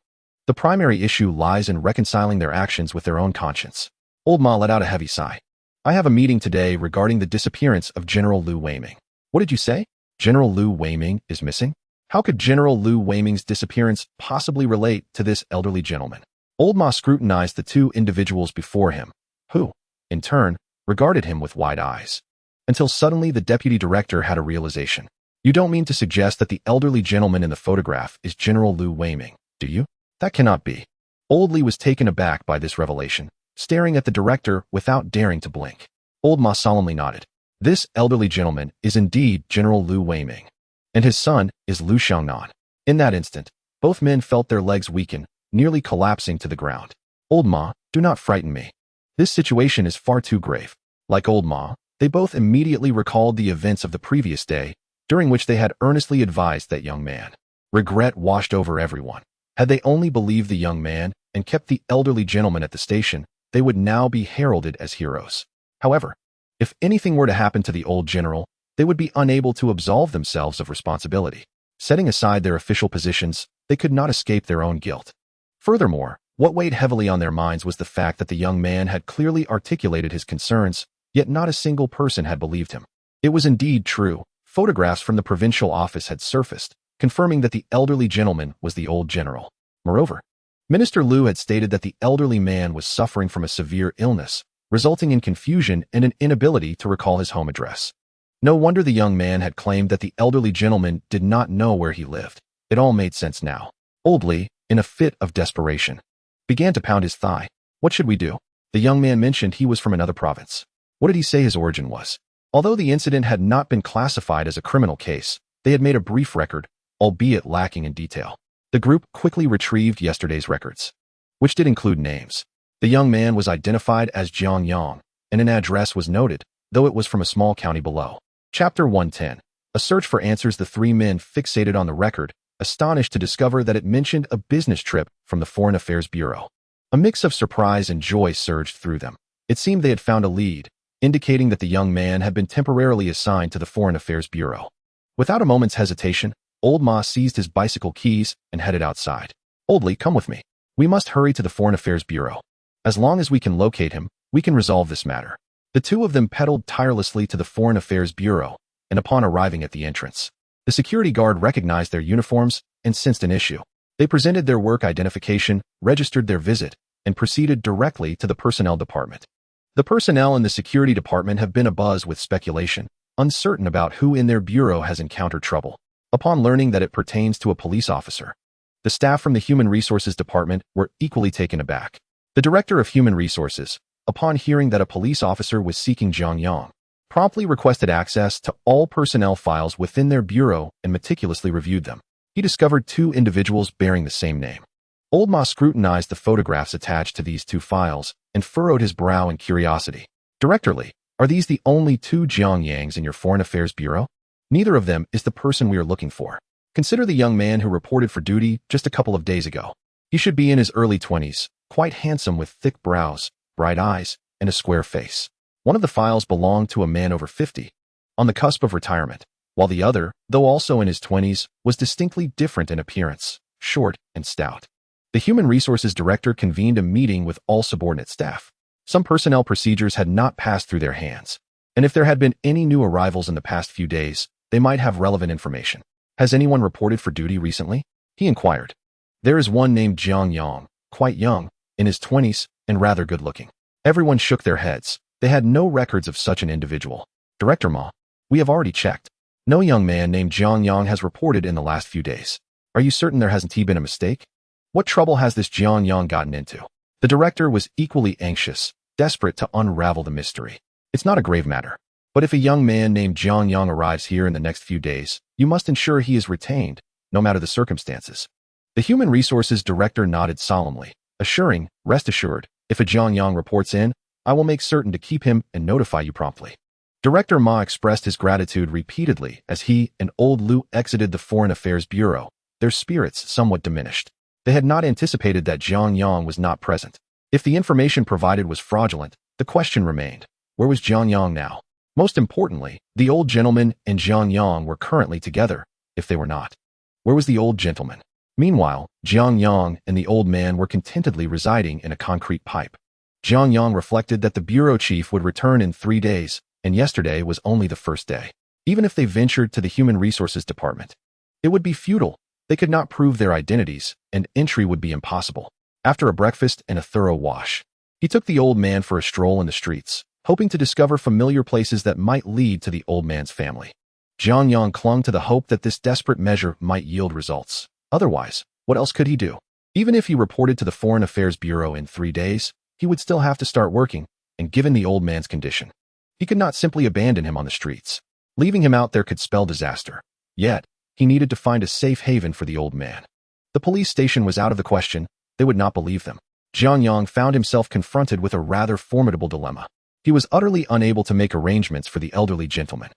The primary issue lies in reconciling their actions with their own conscience. Old Ma let out a heavy sigh. "I have a meeting today regarding the disappearance of General Liu Meifeng." "What did you say? General Liu Meifeng is missing? How could General Liu Meifeng's disappearance possibly relate to this elderly gentleman?" Old Ma scrutinized the two individuals before him, who, in turn, regarded him with wide eyes, until suddenly the deputy director had a realization. "You don't mean to suggest that the elderly gentleman in the photograph is General Liu Meifeng, do you? That cannot be." Old Li was taken aback by this revelation, staring at the director without daring to blink. Old Ma solemnly nodded. "This elderly gentleman is indeed General Liu Meifeng, and his son is Liu Xiaonan." In that instant, both men felt their legs weaken, nearly collapsing to the ground. "Old Ma, do not frighten me. This situation is far too grave." Like Old Ma, they both immediately recalled the events of the previous day, during which they had earnestly advised that young man. Regret washed over everyone. Had they only believed the young man and kept the elderly gentleman at the station, they would now be heralded as heroes. However, if anything were to happen to the old general, they would be unable to absolve themselves of responsibility. Setting aside their official positions, they could not escape their own guilt. Furthermore, what weighed heavily on their minds was the fact that the young man had clearly articulated his concerns, yet not a single person had believed him. It was indeed true. Photographs from the provincial office had surfaced, confirming that the elderly gentleman was the old general. Moreover, Minister Liu had stated that the elderly man was suffering from a severe illness, resulting in confusion and an inability to recall his home address. No wonder the young man had claimed that the elderly gentleman did not know where he lived. It all made sense now. Old Li, in a fit of desperation, began to pound his thigh. What should we do? The young man mentioned he was from another province. What did he say his origin was? Although the incident had not been classified as a criminal case, they had made a brief record, albeit lacking in detail. The group quickly retrieved yesterday's records, which did include names. The young man was identified as Jiang Yang, and an address was noted, though it was from a small county below. Chapter 110. A search for answers. The three men fixated on the record, astonished to discover that it mentioned a business trip from the Foreign Affairs Bureau. A mix of surprise and joy surged through them. It seemed they had found a lead, indicating that the young man had been temporarily assigned to the Foreign Affairs Bureau. Without a moment's hesitation, Old Ma seized his bicycle keys and headed outside. "Old Li, come with me. We must hurry to the Foreign Affairs Bureau. As long as we can locate him, we can resolve this matter." The two of them pedaled tirelessly to the Foreign Affairs Bureau, and upon arriving at the entrance, the security guard recognized their uniforms and sensed an issue. They presented their work identification, registered their visit, and proceeded directly to the personnel department. The personnel in the security department have been abuzz with speculation, uncertain about who in their bureau has encountered trouble. Upon learning that it pertains to a police officer, the staff from the Human Resources Department were equally taken aback. The Director of Human Resources, upon hearing that a police officer was seeking Jiang Yang, promptly requested access to all personnel files within their bureau and meticulously reviewed them. He discovered two individuals bearing the same name. Old Ma scrutinized the photographs attached to these two files and furrowed his brow in curiosity. "Director Li, are these the only two Jiang Yangs in your Foreign Affairs Bureau? Neither of them is the person we are looking for. Consider the young man who reported for duty just a couple of days ago. He should be in his early 20s, quite handsome with thick brows, bright eyes, and a square face. One of the files belonged to a man over 50, on the cusp of retirement, while the other, though also in his 20s, was distinctly different in appearance, short and stout. The Human Resources Director convened a meeting with all subordinate staff. Some personnel procedures had not passed through their hands, and if there had been any new arrivals in the past few days, they might have relevant information. "Has anyone reported for duty recently?" he inquired. "There is one named Jiang Yang, quite young, in his 20s, and rather good-looking. Everyone shook their heads. They had no records of such an individual. Director Ma, we have already checked. No young man named Jiang Yang has reported in the last few days. Are you certain there hasn't been a mistake? What trouble has this Jiang Yang gotten into? The director was equally anxious, desperate to unravel the mystery. It's not a grave matter. But if a young man named Jiang Yang arrives here in the next few days, you must ensure he is retained, no matter the circumstances. The Human Resources Director nodded solemnly, assuring, rest assured, if a Jiang Yang reports in, I will make certain to keep him and notify you promptly. Director Ma expressed his gratitude repeatedly as he and old Liu exited the Foreign Affairs Bureau, their spirits somewhat diminished. They had not anticipated that Jiang Yang was not present. If the information provided was fraudulent, the question remained, where was Jiang Yang now? Most importantly, the old gentleman and Jiang Yang were currently together, if they were not. Where was the old gentleman? Meanwhile, Jiang Yang and the old man were contentedly residing in a concrete pipe. Jiang Yang reflected that the bureau chief would return in 3 days, and yesterday was only the first day. Even if they ventured to the Human Resources Department, it would be futile. They could not prove their identities, and entry would be impossible. After a breakfast and a thorough wash, he took the old man for a stroll in the streets, hoping to discover familiar places that might lead to the old man's family. Jiang Yang clung to the hope that this desperate measure might yield results. Otherwise, what else could he do? Even if he reported to the Foreign Affairs Bureau in 3 days, he would still have to start working, and given the old man's condition, he could not simply abandon him on the streets. Leaving him out there could spell disaster. Yet, he needed to find a safe haven for the old man. The police station was out of the question. They would not believe them. Jiang Yang found himself confronted with a rather formidable dilemma. He was utterly unable to make arrangements for the elderly gentleman.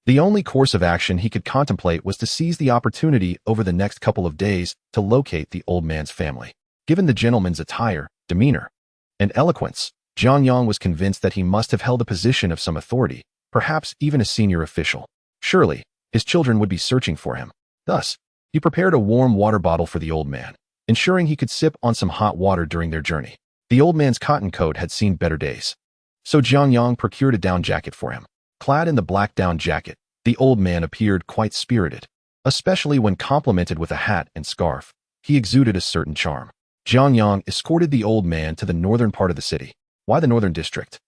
The only course of action he could contemplate was to seize the opportunity over the next couple of days to locate the old man's family. Given the gentleman's attire, demeanor, and eloquence, Jiang Yang was convinced that he must have held a position of some authority, perhaps even a senior official. Surely, his children would be searching for him. Thus, he prepared a warm water bottle for the old man, ensuring he could sip on some hot water during their journey. The old man's cotton coat had seen better days. So Jiang Yang procured a down jacket for him. Clad in the black down jacket, the old man appeared quite spirited. Especially when complemented with a hat and scarf, he exuded a certain charm. Jiang Yang escorted the old man to the northern part of the city. Why the northern district?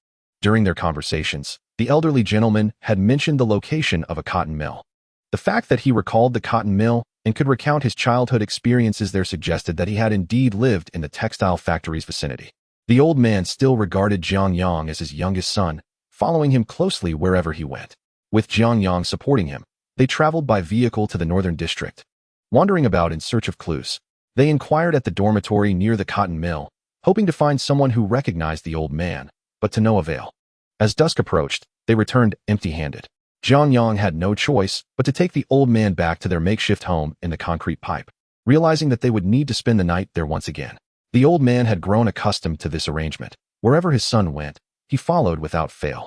During their conversations, the elderly gentleman had mentioned the location of a cotton mill. The fact that he recalled the cotton mill and could recount his childhood experiences there suggested that he had indeed lived in the textile factory's vicinity. The old man still regarded Jiang Yang as his youngest son, following him closely wherever he went. With Jiang Yang supporting him, they traveled by vehicle to the northern district. Wandering about in search of clues, they inquired at the dormitory near the cotton mill, hoping to find someone who recognized the old man, but to no avail. As dusk approached, they returned empty-handed. Jiang Yang had no choice but to take the old man back to their makeshift home in the concrete pipe, realizing that they would need to spend the night there once again. The old man had grown accustomed to this arrangement. Wherever his son went, he followed without fail.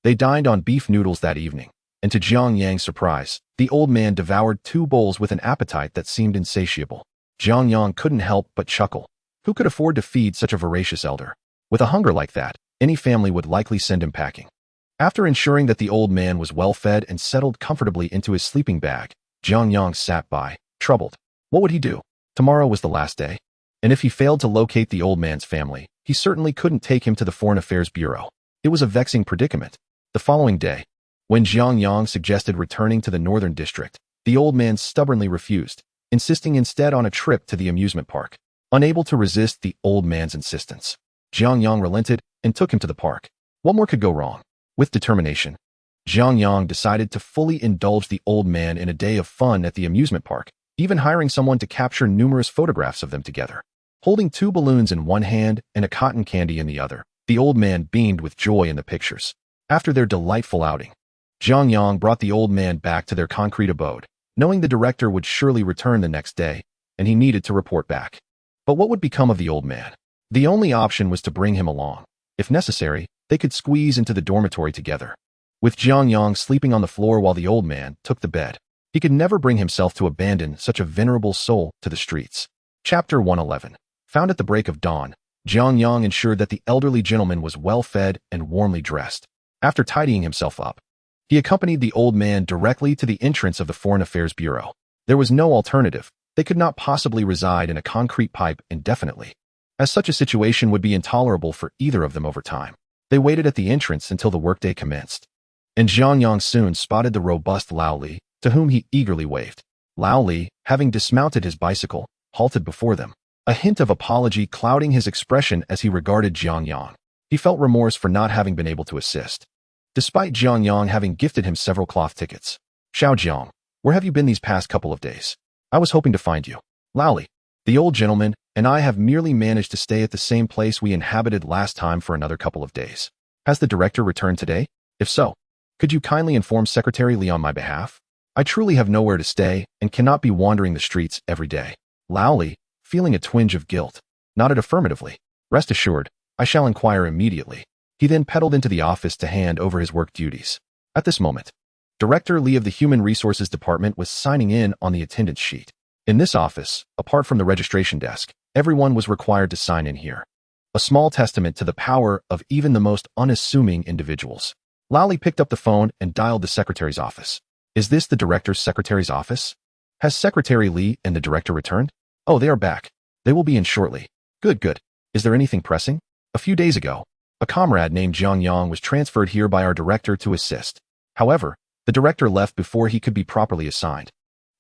They dined on beef noodles that evening, and to Jiang Yang's surprise, the old man devoured 2 bowls with an appetite that seemed insatiable. Jiang Yang couldn't help but chuckle. Who could afford to feed such a voracious elder? With a hunger like that, any family would likely send him packing. After ensuring that the old man was well fed and settled comfortably into his sleeping bag, Jiang Yang sat by, troubled. What would he do? Tomorrow was the last day. And if he failed to locate the old man's family, he certainly couldn't take him to the Foreign Affairs Bureau. It was a vexing predicament. The following day, when Jiang Yang suggested returning to the northern district, the old man stubbornly refused, insisting instead on a trip to the amusement park. Unable to resist the old man's insistence, Jiang Yang relented and took him to the park. What more could go wrong? With determination, Jiang Yang decided to fully indulge the old man in a day of fun at the amusement park, even hiring someone to capture numerous photographs of them together. Holding 2 balloons in one hand and a cotton candy in the other, the old man beamed with joy in the pictures. After their delightful outing, Jiang Yang brought the old man back to their concrete abode, knowing the director would surely return the next day, and he needed to report back. But what would become of the old man? The only option was to bring him along. If necessary, they could squeeze into the dormitory together. With Jiang Yang sleeping on the floor while the old man took the bed, he could never bring himself to abandon such a venerable soul to the streets. Chapter 111. Found at the break of dawn, Jiang Yang ensured that the elderly gentleman was well fed and warmly dressed. After tidying himself up, he accompanied the old man directly to the entrance of the Foreign Affairs Bureau. There was no alternative. They could not possibly reside in a concrete pipe indefinitely. as such a situation would be intolerable for either of them over time. They waited at the entrance until the workday commenced. And Jiang Yang soon spotted the robust Lao Li, to whom he eagerly waved. Lao Li, having dismounted his bicycle, halted before them, a hint of apology clouding his expression as he regarded Jiang Yang. He felt remorse for not having been able to assist, despite Jiang Yang having gifted him several cloth tickets. Xiao Jiang, where have you been these past couple of days? I was hoping to find you. Lao Li, the old gentleman, and I have merely managed to stay at the same place we inhabited last time for another couple of days. Has the director returned today? If so, could you kindly inform Secretary Li on my behalf? I truly have nowhere to stay and cannot be wandering the streets every day. Lao Li, feeling a twinge of guilt, nodded affirmatively. Rest assured, I shall inquire immediately. He then pedaled into the office to hand over his work duties. At this moment, Director Li of the Human Resources Department was signing in on the attendance sheet. In this office, apart from the registration desk, everyone was required to sign in here. A small testament to the power of even the most unassuming individuals. Lao Li picked up the phone and dialed the secretary's office. Is this the director's secretary's office? Has Secretary Li and the director returned? Oh, they are back. They will be in shortly. Good, good. Is there anything pressing? A few days ago, a comrade named Jiang Yang was transferred here by our director to assist. However, the director left before he could be properly assigned.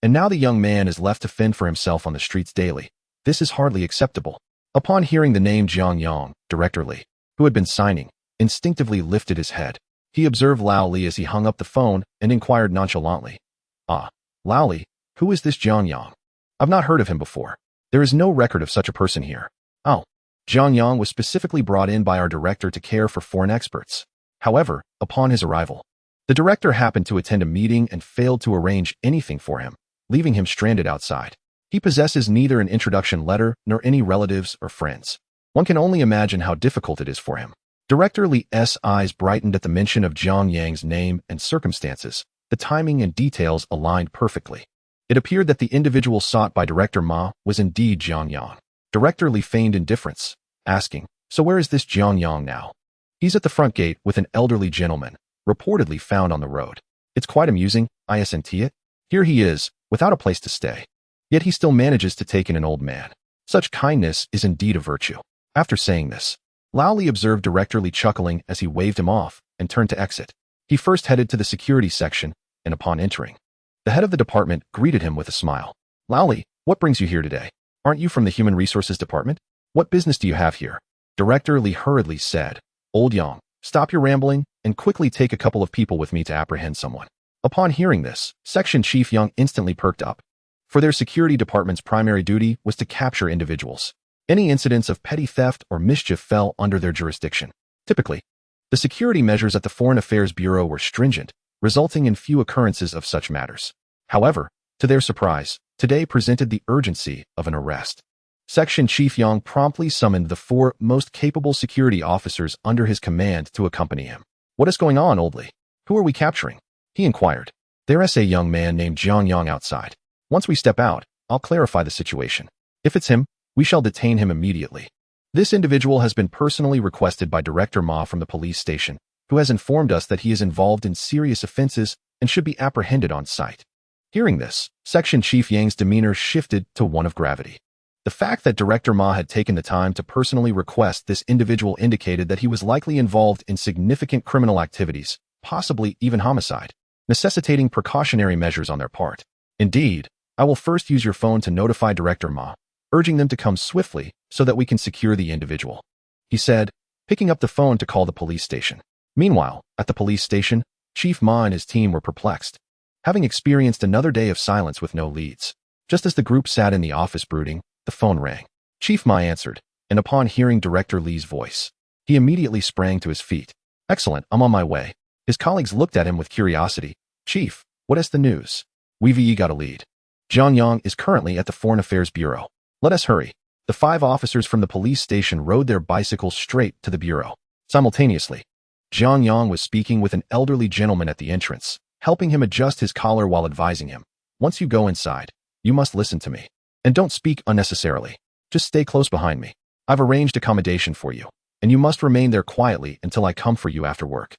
And now the young man is left to fend for himself on the streets daily. This is hardly acceptable. Upon hearing the name Jiang Yang, Director Li, who had been signing, instinctively lifted his head. He observed Lao Li as he hung up the phone and inquired nonchalantly. Ah, Lao Li, who is this Jiang Yang? I've not heard of him before. There is no record of such a person here. Oh, Jiang Yang was specifically brought in by our director to care for foreign experts. However, upon his arrival, the director happened to attend a meeting and failed to arrange anything for him, leaving him stranded outside. He possesses neither an introduction letter nor any relatives or friends. One can only imagine how difficult it is for him. Director Li's eyes brightened at the mention of Jiang Yang's name and circumstances. The timing and details aligned perfectly. It appeared that the individual sought by Director Ma was indeed Jiang Yang. Director Li feigned indifference, asking, so where is this Jiang Yang now? He's at the front gate with an elderly gentleman, reportedly found on the road. It's quite amusing, isn't it? Here he is, without a place to stay. Yet he still manages to take in an old man. Such kindness is indeed a virtue. After saying this, Lao Li observed Director Li chuckling as he waved him off and turned to exit. He first headed to the security section, and upon entering, the head of the department greeted him with a smile. Lao Li, what brings you here today? Aren't you from the Human Resources Department? What business do you have here? Director Li hurriedly said, Old Yang, stop your rambling and quickly take a couple of people with me to apprehend someone. Upon hearing this, Section Chief Yang instantly perked up. For their security department's primary duty was to capture individuals. Any incidents of petty theft or mischief fell under their jurisdiction. Typically, the security measures at the Foreign Affairs Bureau were stringent, resulting in few occurrences of such matters. However, to their surprise, today presented the urgency of an arrest. Section Chief Yang promptly summoned the 4 most capable security officers under his command to accompany him. What is going on, Old Li? Who are we capturing? He inquired. There's a young man named Jiang Yang outside. Once we step out, I'll clarify the situation. If it's him, we shall detain him immediately. This individual has been personally requested by Director Ma from the police station, who has informed us that he is involved in serious offenses and should be apprehended on sight. Hearing this, Section Chief Yang's demeanor shifted to one of gravity. The fact that Director Ma had taken the time to personally request this individual indicated that he was likely involved in significant criminal activities, possibly even homicide, necessitating precautionary measures on their part. Indeed, I will first use your phone to notify Director Ma, urging them to come swiftly so that we can secure the individual, he said, picking up the phone to call the police station. Meanwhile, at the police station, Chief Ma and his team were perplexed, having experienced another day of silence with no leads. Just as the group sat in the office brooding, the phone rang. Chief Ma answered, and upon hearing Director Li's voice, he immediately sprang to his feet. Excellent, I'm on my way. His colleagues looked at him with curiosity. Chief, what is the news? We've got a lead. Jiang Yang is currently at the Foreign Affairs Bureau. Let us hurry. The 5 officers from the police station rode their bicycles straight to the bureau. Simultaneously, Jiang Yang was speaking with an elderly gentleman at the entrance, helping him adjust his collar while advising him. Once you go inside, you must listen to me. And don't speak unnecessarily. Just stay close behind me. I've arranged accommodation for you, and you must remain there quietly until I come for you after work.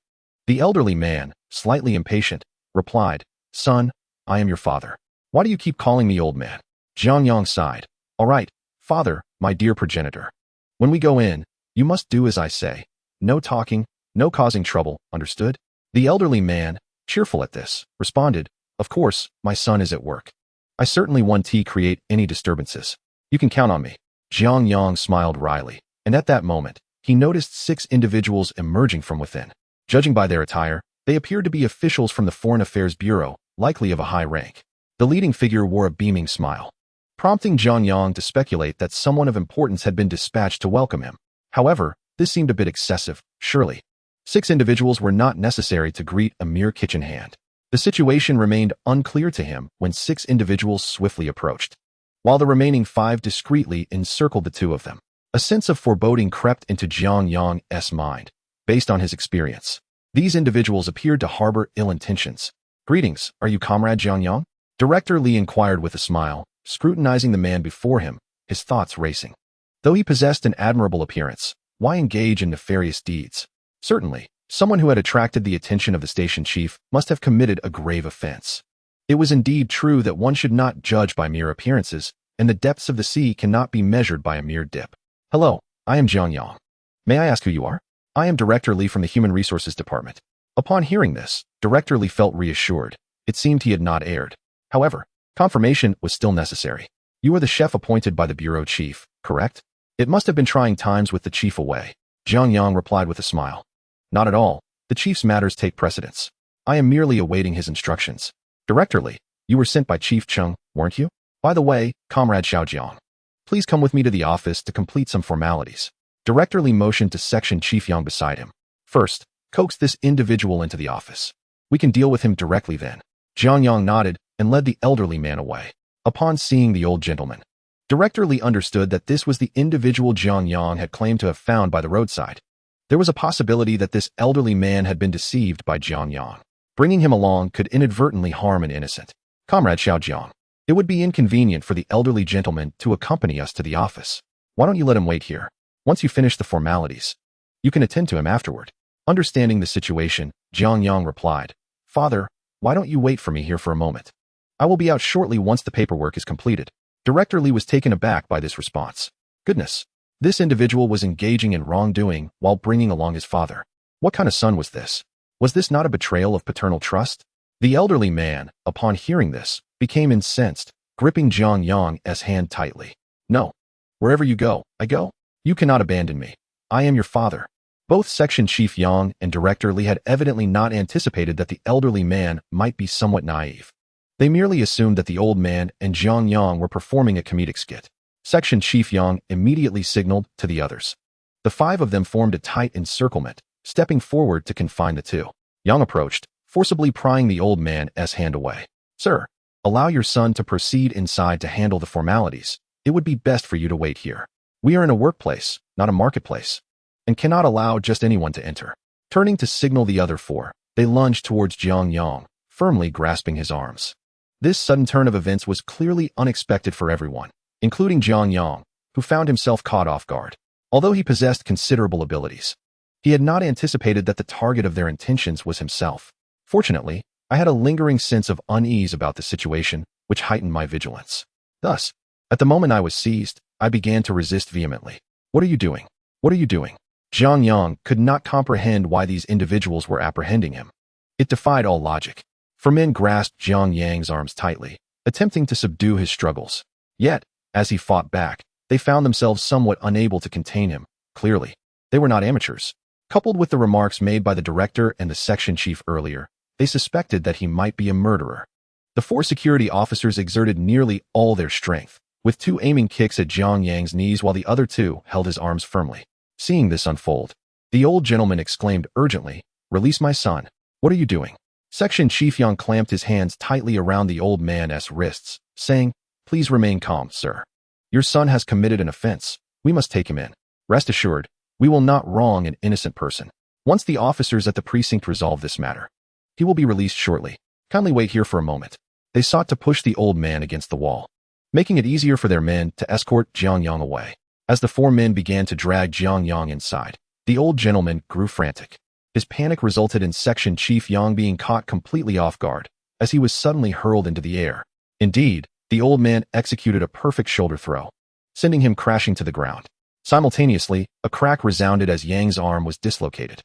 The elderly man, slightly impatient, replied, Son, I am your father. Why do you keep calling me old man? Jiang Yang sighed. All right, father, my dear progenitor. When we go in, you must do as I say. No talking, no causing trouble, understood? The elderly man, cheerful at this, responded, Of course, my son is at work. I certainly won't create any disturbances. You can count on me. Jiang Yang smiled wryly, and at that moment, he noticed 6 individuals emerging from within. Judging by their attire, they appeared to be officials from the Foreign Affairs Bureau, likely of a high rank. The leading figure wore a beaming smile, prompting Jiang Yang to speculate that someone of importance had been dispatched to welcome him. However, this seemed a bit excessive, surely. 6 individuals were not necessary to greet a mere kitchen hand. The situation remained unclear to him when 6 individuals swiftly approached, while the remaining 5 discreetly encircled the 2 of them. A sense of foreboding crept into Jiang Yang's mind, based on his experience. These individuals appeared to harbor ill intentions. Greetings, are you Comrade Jiang Yang? Director Li inquired with a smile, scrutinizing the man before him, his thoughts racing. Though he possessed an admirable appearance, why engage in nefarious deeds? Certainly, someone who had attracted the attention of the station chief must have committed a grave offense. It was indeed true that one should not judge by mere appearances, and the depths of the sea cannot be measured by a mere dip. Hello, I am Jiang Yang. May I ask who you are? I am Director Li from the Human Resources Department. Upon hearing this, Director Li felt reassured. It seemed he had not erred. However, confirmation was still necessary. You are the chef appointed by the bureau chief, correct? It must have been trying times with the chief away. Jiang Yang replied with a smile. Not at all. The chief's matters take precedence. I am merely awaiting his instructions. Director Li, you were sent by Chief Cheng, weren't you? By the way, Comrade Xiaoxiao, please come with me to the office to complete some formalities. Director Li motioned to Section Chief Yang beside him. First, coax this individual into the office. We can deal with him directly then. Jiang Yang nodded and led the elderly man away. Upon seeing the old gentleman, Director Li understood that this was the individual Jiang Yang had claimed to have found by the roadside. There was a possibility that this elderly man had been deceived by Jiang Yang. Bringing him along could inadvertently harm an innocent. Comrade Xiaoxiao, it would be inconvenient for the elderly gentleman to accompany us to the office. Why don't you let him wait here? Once you finish the formalities, you can attend to him afterward. Understanding the situation, Jiang Yang replied, Father, why don't you wait for me here for a moment? I will be out shortly once the paperwork is completed. Director Li was taken aback by this response. Goodness, this individual was engaging in wrongdoing while bringing along his father. What kind of son was this? Was this not a betrayal of paternal trust? The elderly man, upon hearing this, became incensed, gripping Jiang Yang's hand tightly. No. Wherever you go, I go. You cannot abandon me. I am your father. Both Section Chief Yang and Director Li had evidently not anticipated that the elderly man might be somewhat naive. They merely assumed that the old man and Jiang Yang were performing a comedic skit. Section Chief Yang immediately signaled to the others. The 5 of them formed a tight encirclement, stepping forward to confine the 2. Yang approached, forcibly prying the old man's hand away. Sir, allow your son to proceed inside to handle the formalities. It would be best for you to wait here. We are in a workplace, not a marketplace, and cannot allow just anyone to enter. Turning to signal the other 4, they lunged towards Jiang Yang, firmly grasping his arms. This sudden turn of events was clearly unexpected for everyone, including Jiang Yang, who found himself caught off guard. Although he possessed considerable abilities, he had not anticipated that the target of their intentions was himself. Fortunately, I had a lingering sense of unease about the situation, which heightened my vigilance. Thus, at the moment I was seized, I began to resist vehemently. What are you doing? What are you doing? Jiang Yang could not comprehend why these individuals were apprehending him. It defied all logic. For men grasped Jiang Yang's arms tightly, attempting to subdue his struggles. Yet, as he fought back, they found themselves somewhat unable to contain him. Clearly, they were not amateurs. Coupled with the remarks made by the director and the section chief earlier, they suspected that he might be a murderer. The 4 security officers exerted nearly all their strength, with 2 aiming kicks at Jiang Yang's knees while the other 2 held his arms firmly. Seeing this unfold, the old gentleman exclaimed urgently, Release my son. What are you doing? Section Chief Yang clamped his hands tightly around the old man's wrists, saying, Please remain calm, sir. Your son has committed an offense. We must take him in. Rest assured, we will not wrong an innocent person. Once the officers at the precinct resolve this matter, he will be released shortly. Kindly wait here for a moment. They sought to push the old man against the wall, making it easier for their men to escort Jiang Yang away. As the 4 men began to drag Jiang Yang inside, the old gentleman grew frantic. His panic resulted in Section Chief Yang being caught completely off guard, as he was suddenly hurled into the air. Indeed, the old man executed a perfect shoulder throw, sending him crashing to the ground. Simultaneously, a crack resounded as Yang's arm was dislocated.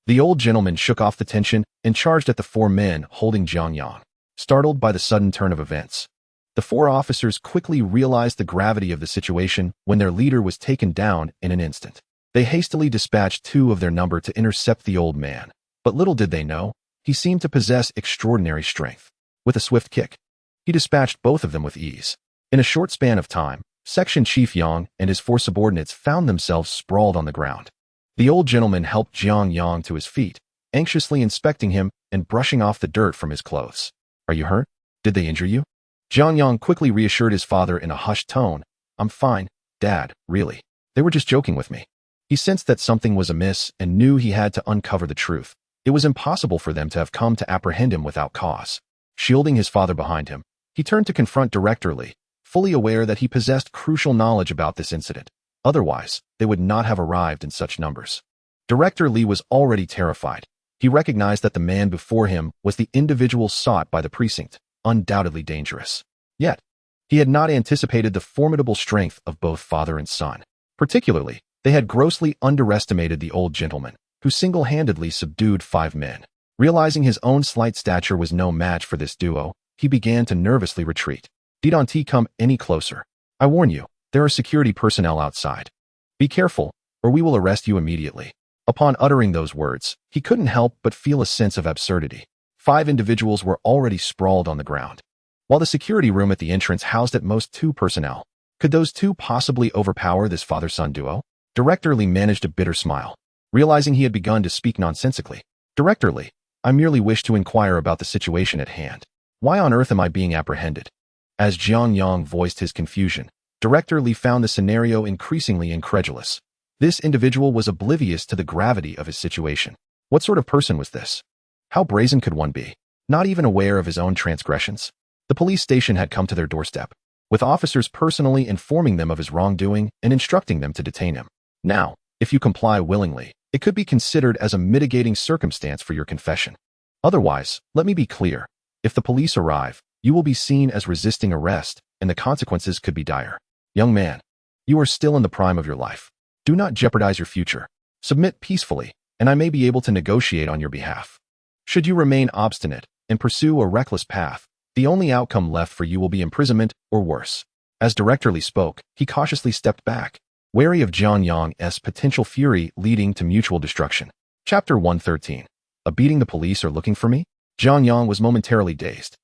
The old gentleman shook off the tension and charged at the four men holding Jiang Yang. Startled by the sudden turn of events, the four officers quickly realized the gravity of the situation when their leader was taken down in an instant. They hastily dispatched 2 of their number to intercept the old man, but little did they know, he seemed to possess extraordinary strength. With a swift kick, he dispatched both of them with ease. In a short span of time, Section Chief Yang and his 4 subordinates found themselves sprawled on the ground. The old gentleman helped Jiang Yang to his feet, anxiously inspecting him and brushing off the dirt from his clothes. "Are you hurt? Did they injure you?" Jiang Yang quickly reassured his father in a hushed tone. "I'm fine, Dad, really. They were just joking with me." He sensed that something was amiss and knew he had to uncover the truth. It was impossible for them to have come to apprehend him without cause. Shielding his father behind him, he turned to confront Director Li, fully aware that he possessed crucial knowledge about this incident. Otherwise, they would not have arrived in such numbers. Director Li was already terrified. He recognized that the man before him was the individual sought by the precinct, undoubtedly dangerous. Yet, he had not anticipated the formidable strength of both father and son. Particularly, they had grossly underestimated the old gentleman, who single-handedly subdued 5 men. Realizing his own slight stature was no match for this duo, he began to nervously retreat. "Don't come any closer. I warn you, there are security personnel outside. Be careful, or we will arrest you immediately." Upon uttering those words, he couldn't help but feel a sense of absurdity. 5 individuals were already sprawled on the ground, while the security room at the entrance housed at most 2 personnel. Could those 2 possibly overpower this father-son duo? Director Li managed a bitter smile, realizing he had begun to speak nonsensically. "Director Li, I merely wish to inquire about the situation at hand. Why on earth am I being apprehended?" As Jiang Yang voiced his confusion, Director Li found the scenario increasingly incredulous. This individual was oblivious to the gravity of his situation. What sort of person was this? How brazen could one be? Not even aware of his own transgressions? The police station had come to their doorstep, with officers personally informing them of his wrongdoing and instructing them to detain him. Now, if you comply willingly, it could be considered as a mitigating circumstance for your confession. Otherwise, let me be clear. If the police arrive, you will be seen as resisting arrest, and the consequences could be dire. Young man, you are still in the prime of your life. Do not jeopardize your future. Submit peacefully, and I may be able to negotiate on your behalf. Should you remain obstinate and pursue a reckless path, the only outcome left for you will be imprisonment or worse. As Director Li spoke, he cautiously stepped back, wary of Jiang Yang's potential fury leading to mutual destruction. Chapter 113. A beating. The police are looking for me? Jiang Yang was momentarily dazed.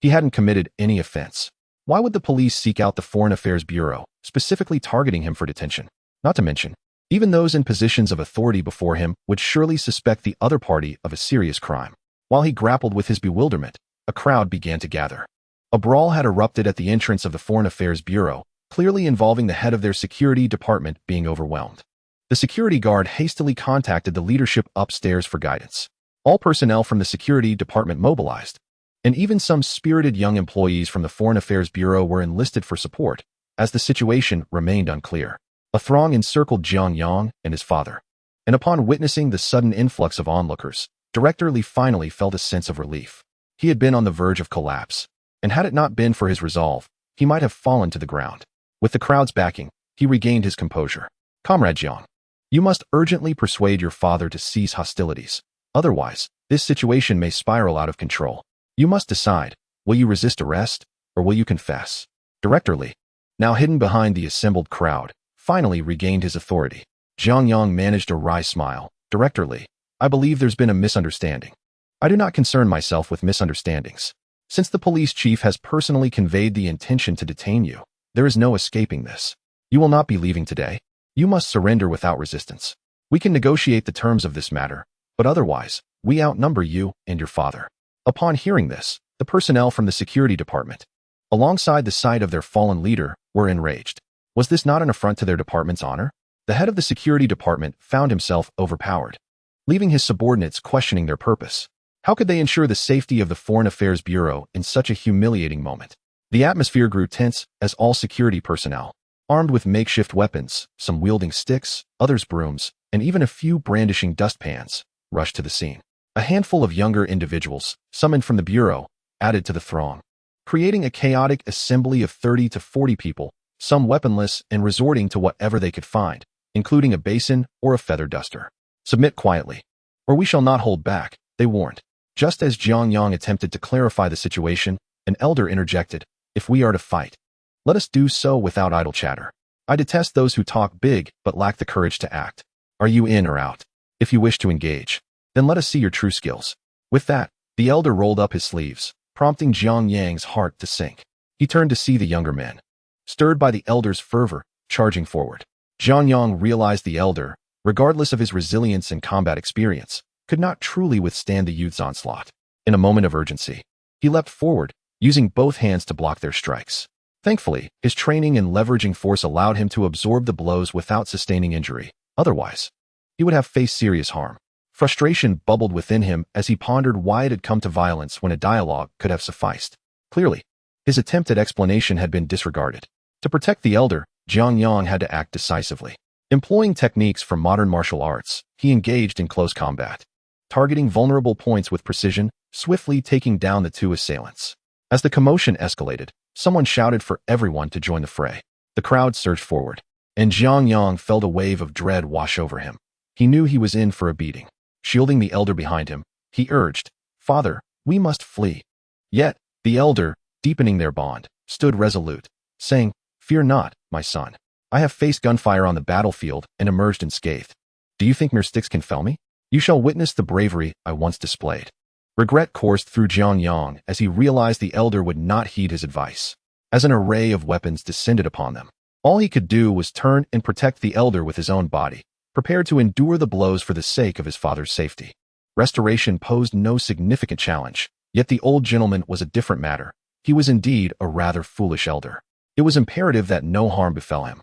He hadn't committed any offense. Why would the police seek out the Foreign Affairs Bureau, specifically targeting him for detention? Not to mention, even those in positions of authority before him would surely suspect the other party of a serious crime. While he grappled with his bewilderment, a crowd began to gather. A brawl had erupted at the entrance of the Foreign Affairs Bureau, clearly involving the head of their security department being overwhelmed. The security guard hastily contacted the leadership upstairs for guidance. All personnel from the security department mobilized, and even some spirited young employees from the Foreign Affairs Bureau were enlisted for support, as the situation remained unclear. A throng encircled Jiang Yang and his father, and upon witnessing the sudden influx of onlookers, Director Li finally felt a sense of relief. He had been on the verge of collapse, and had it not been for his resolve, he might have fallen to the ground. With the crowd's backing, he regained his composure. "Comrade Jiang, you must urgently persuade your father to cease hostilities. Otherwise, this situation may spiral out of control. You must decide, will you resist arrest, or will you confess?" Director Li, now hidden behind the assembled crowd, finally regained his authority. Jiang Yang managed a wry smile. "Director Li, I believe there's been a misunderstanding. I do not concern myself with misunderstandings. Since the police chief has personally conveyed the intention to detain you, there is no escaping this. You will not be leaving today. You must surrender without resistance. We can negotiate the terms of this matter, but otherwise, we outnumber you and your father." Upon hearing this, the personnel from the security department, alongside the sight of their fallen leader, were enraged. Was this not an affront to their department's honor? The head of the security department found himself overpowered, leaving his subordinates questioning their purpose. How could they ensure the safety of the Foreign Affairs Bureau in such a humiliating moment? The atmosphere grew tense as all security personnel, armed with makeshift weapons, some wielding sticks, others brooms, and even a few brandishing dustpans, rushed to the scene. A handful of younger individuals, summoned from the Bureau, added to the throng, creating a chaotic assembly of 30 to 40 people, some weaponless and resorting to whatever they could find, including a basin or a feather duster. Submit quietly, or we shall not hold back, they warned. Just as Jiang Yang attempted to clarify the situation, an elder interjected, if we are to fight, let us do so without idle chatter. I detest those who talk big but lack the courage to act. Are you in or out? If you wish to engage, then let us see your true skills. With that, the elder rolled up his sleeves, prompting Jiang Yang's heart to sink. He turned to see the younger men, stirred by the elder's fervor, charging forward. Jiang Yang realized the elder, regardless of his resilience and combat experience, could not truly withstand the youth's onslaught. In a moment of urgency, he leapt forward, using both hands to block their strikes. Thankfully, his training and leveraging force allowed him to absorb the blows without sustaining injury. Otherwise, he would have faced serious harm. Frustration bubbled within him as he pondered why it had come to violence when a dialogue could have sufficed. Clearly, his attempt at explanation had been disregarded. To protect the elder, Jiang Yang had to act decisively. Employing techniques from modern martial arts, he engaged in close combat, targeting vulnerable points with precision, swiftly taking down the two assailants. As the commotion escalated, someone shouted for everyone to join the fray. The crowd surged forward, and Jiang Yang felt a wave of dread wash over him. He knew he was in for a beating. Shielding the elder behind him, he urged, Father, we must flee. Yet, the elder, deepening their bond, stood resolute, saying, Fear not, my son. I have faced gunfire on the battlefield and emerged unscathed. Do you think mere sticks can fell me? You shall witness the bravery I once displayed. Regret coursed through Jiang Yang as he realized the elder would not heed his advice. As an array of weapons descended upon them, all he could do was turn and protect the elder with his own body, prepared to endure the blows for the sake of his father's safety. Restoration posed no significant challenge, yet the old gentleman was a different matter. He was indeed a rather foolish elder. It was imperative that no harm befell him.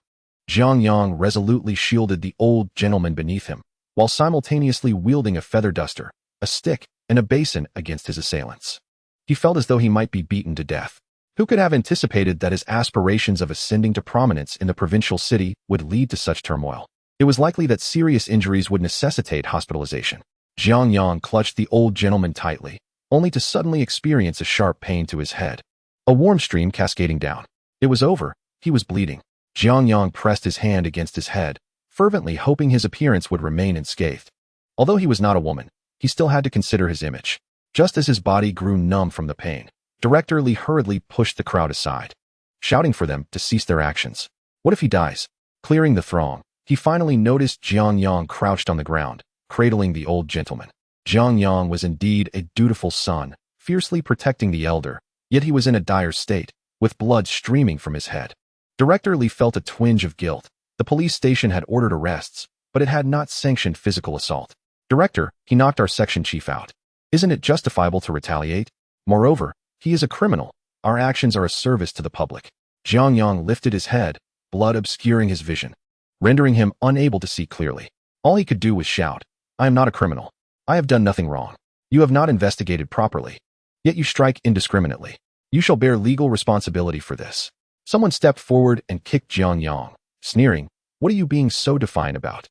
Jiang Yang resolutely shielded the old gentleman beneath him, while simultaneously wielding a feather duster, a stick, and a basin against his assailants. He felt as though he might be beaten to death. Who could have anticipated that his aspirations of ascending to prominence in the provincial city would lead to such turmoil? It was likely that serious injuries would necessitate hospitalization. Jiang Yang clutched the old gentleman tightly, only to suddenly experience a sharp pain to his head. A warm stream cascading down. It was over. He was bleeding. Jiang Yang pressed his hand against his head, fervently hoping his appearance would remain unscathed. Although he was not a woman, he still had to consider his image. Just as his body grew numb from the pain, Director Li hurriedly pushed the crowd aside, shouting for them to cease their actions. What if he dies? Clearing the throng, he finally noticed Jiang Yang crouched on the ground, cradling the old gentleman. Jiang Yang was indeed a dutiful son, fiercely protecting the elder, yet he was in a dire state, with blood streaming from his head. Director Li felt a twinge of guilt. The police station had ordered arrests, but it had not sanctioned physical assault. Director, he knocked our section chief out. Isn't it justifiable to retaliate? Moreover, he is a criminal. Our actions are a service to the public. Jiang Yang lifted his head, blood obscuring his vision, rendering him unable to see clearly. All he could do was shout, I am not a criminal. I have done nothing wrong. You have not investigated properly. Yet you strike indiscriminately. You shall bear legal responsibility for this. Someone stepped forward and kicked Jiang Yang, sneering, What are you being so defiant about?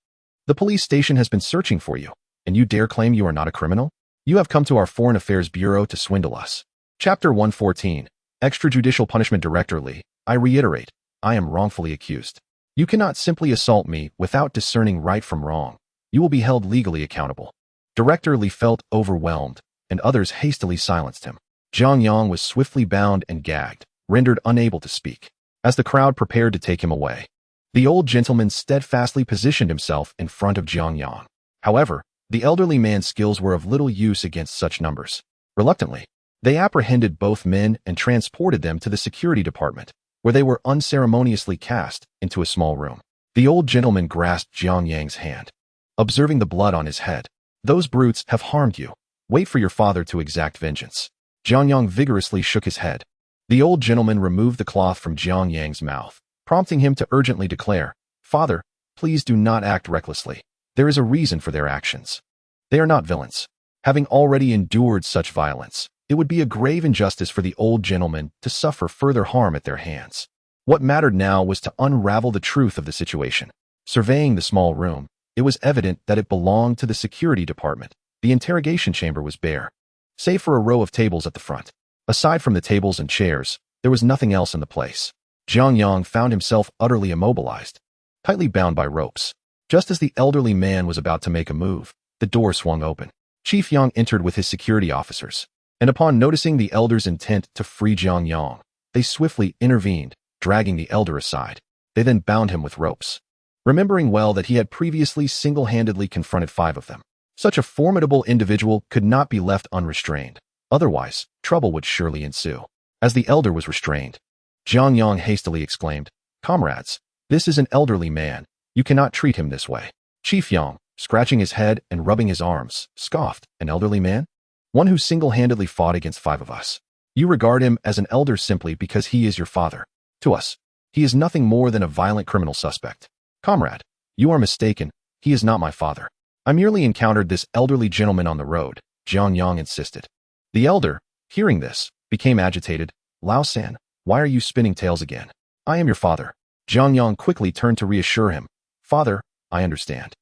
The police station has been searching for you, and you dare claim you are not a criminal? You have come to our Foreign Affairs Bureau to swindle us. Chapter 114. Extrajudicial Punishment. Director Li, I reiterate, I am wrongfully accused. You cannot simply assault me without discerning right from wrong. You will be held legally accountable. Director Li felt overwhelmed, and others hastily silenced him. Jiang Yang was swiftly bound and gagged, rendered unable to speak. As the crowd prepared to take him away, the old gentleman steadfastly positioned himself in front of Jiang Yang. However, the elderly man's skills were of little use against such numbers. Reluctantly, they apprehended both men and transported them to the security department, where they were unceremoniously cast into a small room. The old gentleman grasped Jiang Yang's hand, observing the blood on his head. Those brutes have harmed you. Wait for your father to exact vengeance. Jiang Yang vigorously shook his head. The old gentleman removed the cloth from Jiang Yang's mouth, prompting him to urgently declare, Father, please do not act recklessly. There is a reason for their actions. They are not villains. Having already endured such violence, it would be a grave injustice for the old gentleman to suffer further harm at their hands. What mattered now was to unravel the truth of the situation. Surveying the small room, it was evident that it belonged to the security department. The interrogation chamber was bare, save for a row of tables at the front. Aside from the tables and chairs, there was nothing else in the place. Jiang Yang found himself utterly immobilized, tightly bound by ropes. Just as the elderly man was about to make a move, the door swung open. Chief Yang entered with his security officers, and upon noticing the elder's intent to free Jiang Yang, they swiftly intervened, dragging the elder aside. They then bound him with ropes. Remembering well that he had previously single-handedly confronted 5 of them, such a formidable individual could not be left unrestrained. Otherwise, trouble would surely ensue. As the elder was restrained, Jiang Yang hastily exclaimed, "Comrades, this is an elderly man. You cannot treat him this way." Chief Yang, scratching his head and rubbing his arms, scoffed, "An elderly man? One who single-handedly fought against 5 of us. You regard him as an elder simply because he is your father. To us, he is nothing more than a violent criminal suspect. Comrade, you are mistaken. He is not my father. I merely encountered this elderly gentleman on the road," Jiang Yang insisted. The elder, hearing this, became agitated. "Lao San, why are you spinning tales again? I am your father." Jiang Yang quickly turned to reassure him. "Father, I understand.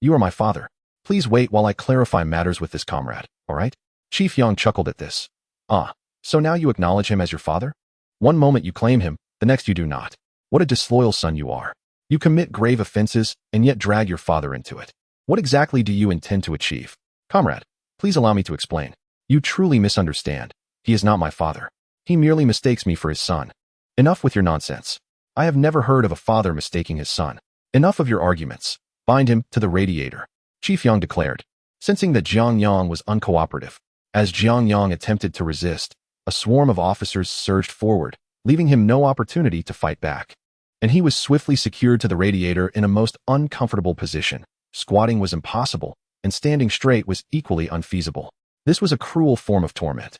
You are my father. Please wait while I clarify matters with this comrade, all right?" Chief Yang chuckled at this. "Ah, so now you acknowledge him as your father? One moment you claim him, the next you do not. What a disloyal son you are. You commit grave offenses and yet drag your father into it. What exactly do you intend to achieve? Comrade, please allow me to explain. You truly misunderstand. He is not my father. He merely mistakes me for his son. Enough with your nonsense. I have never heard of a father mistaking his son. Enough of your arguments. Bind him to the radiator," Chief Yang declared, sensing that Jiang Yang was uncooperative. As Jiang Yang attempted to resist, a swarm of officers surged forward, leaving him no opportunity to fight back. And he was swiftly secured to the radiator in a most uncomfortable position. Squatting was impossible, and standing straight was equally unfeasible. This was a cruel form of torment.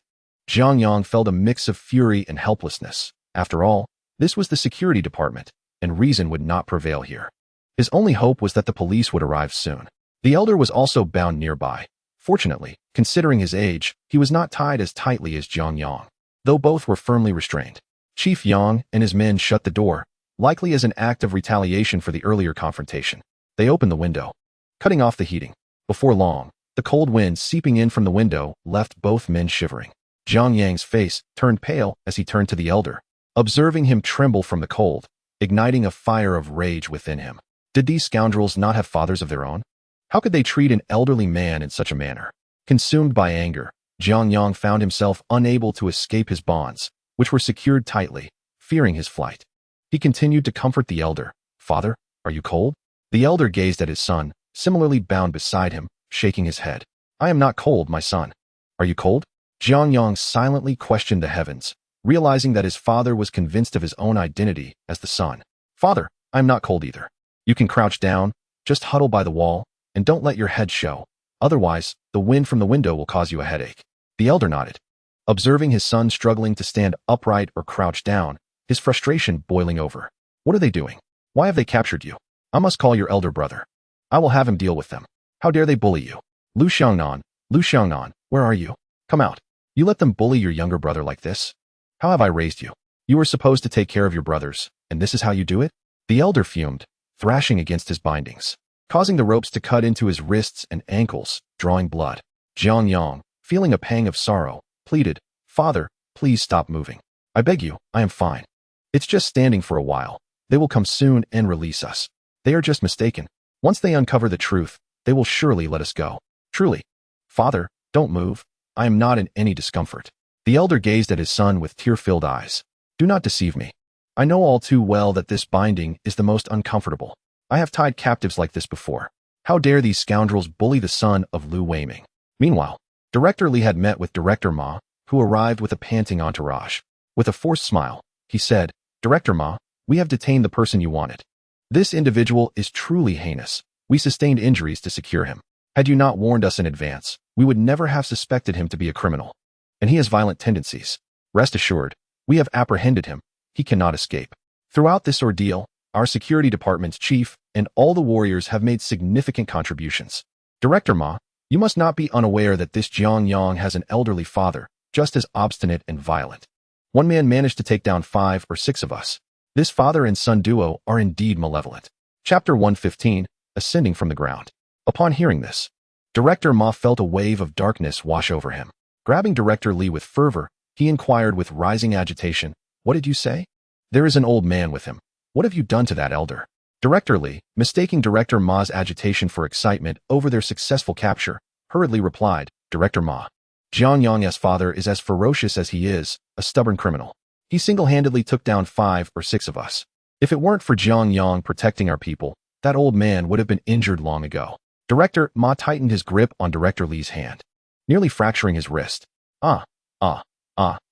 Jiang Yang felt a mix of fury and helplessness. After all, this was the security department, and reason would not prevail here. His only hope was that the police would arrive soon. The elder was also bound nearby. Fortunately, considering his age, he was not tied as tightly as Jiang Yang, though both were firmly restrained. Chief Yang and his men shut the door, likely as an act of retaliation for the earlier confrontation. They opened the window, cutting off the heating. Before long, the cold wind seeping in from the window left both men shivering. Jiang Yang's face turned pale as he turned to the elder, observing him tremble from the cold, igniting a fire of rage within him. Did these scoundrels not have fathers of their own? How could they treat an elderly man in such a manner? Consumed by anger, Jiang Yang found himself unable to escape his bonds, which were secured tightly, fearing his flight. He continued to comfort the elder. "Father, are you cold?" The elder gazed at his son, similarly bound beside him, shaking his head. "I am not cold, my son. Are you cold?" Jiang Yang silently questioned the heavens, realizing that his father was convinced of his own identity as the son. "Father, I am not cold either. You can crouch down, just huddle by the wall, and don't let your head show. Otherwise, the wind from the window will cause you a headache." The elder nodded, observing his son struggling to stand upright or crouch down, his frustration boiling over. "What are they doing? Why have they captured you? I must call your elder brother. I will have him deal with them. How dare they bully you? Liu Xiangnan, where are you? Come out. You let them bully your younger brother like this? How have I raised you? You were supposed to take care of your brothers, and this is how you do it?" The elder fumed, thrashing against his bindings, causing the ropes to cut into his wrists and ankles, drawing blood. Jiang Yang, feeling a pang of sorrow, pleaded, "Father, please stop moving. I beg you, I am fine. It's just standing for a while. They will come soon and release us. They are just mistaken. Once they uncover the truth, they will surely let us go. Truly. Father, don't move. I am not in any discomfort." The elder gazed at his son with tear-filled eyes. "Do not deceive me. I know all too well that this binding is the most uncomfortable. I have tied captives like this before. How dare these scoundrels bully the son of Liu Meifeng?" Meanwhile, Director Li had met with Director Ma, who arrived with a panting entourage. With a forced smile, he said, "Director Ma, we have detained the person you wanted. This individual is truly heinous. We sustained injuries to secure him. Had you not warned us in advance, we would never have suspected him to be a criminal. And he has violent tendencies. Rest assured, we have apprehended him. He cannot escape." Throughout this ordeal, our security department's chief and all the warriors have made significant contributions. Director Ma, you must not be unaware that this Jiang Yang has an elderly father, just as obstinate and violent. One man managed to take down 5 or 6 of us. This father and son duo are indeed malevolent. Chapter 115, Ascending from the Ground. Upon hearing this, Director Ma felt a wave of darkness wash over him. Grabbing Director Li with fervor, he inquired with rising agitation, "What did you say?" "There is an old man with him. What have you done to that elder?" Director Li, mistaking Director Ma's agitation for excitement over their successful capture, hurriedly replied, Director Ma. Jiang Yang's father is as ferocious as he is a stubborn criminal. He single-handedly took down 5 or 6 of us. If it weren't for Jiang Yang protecting our people, that old man would have been injured long ago. Director Ma tightened his grip on Director Li's hand, nearly fracturing his wrist.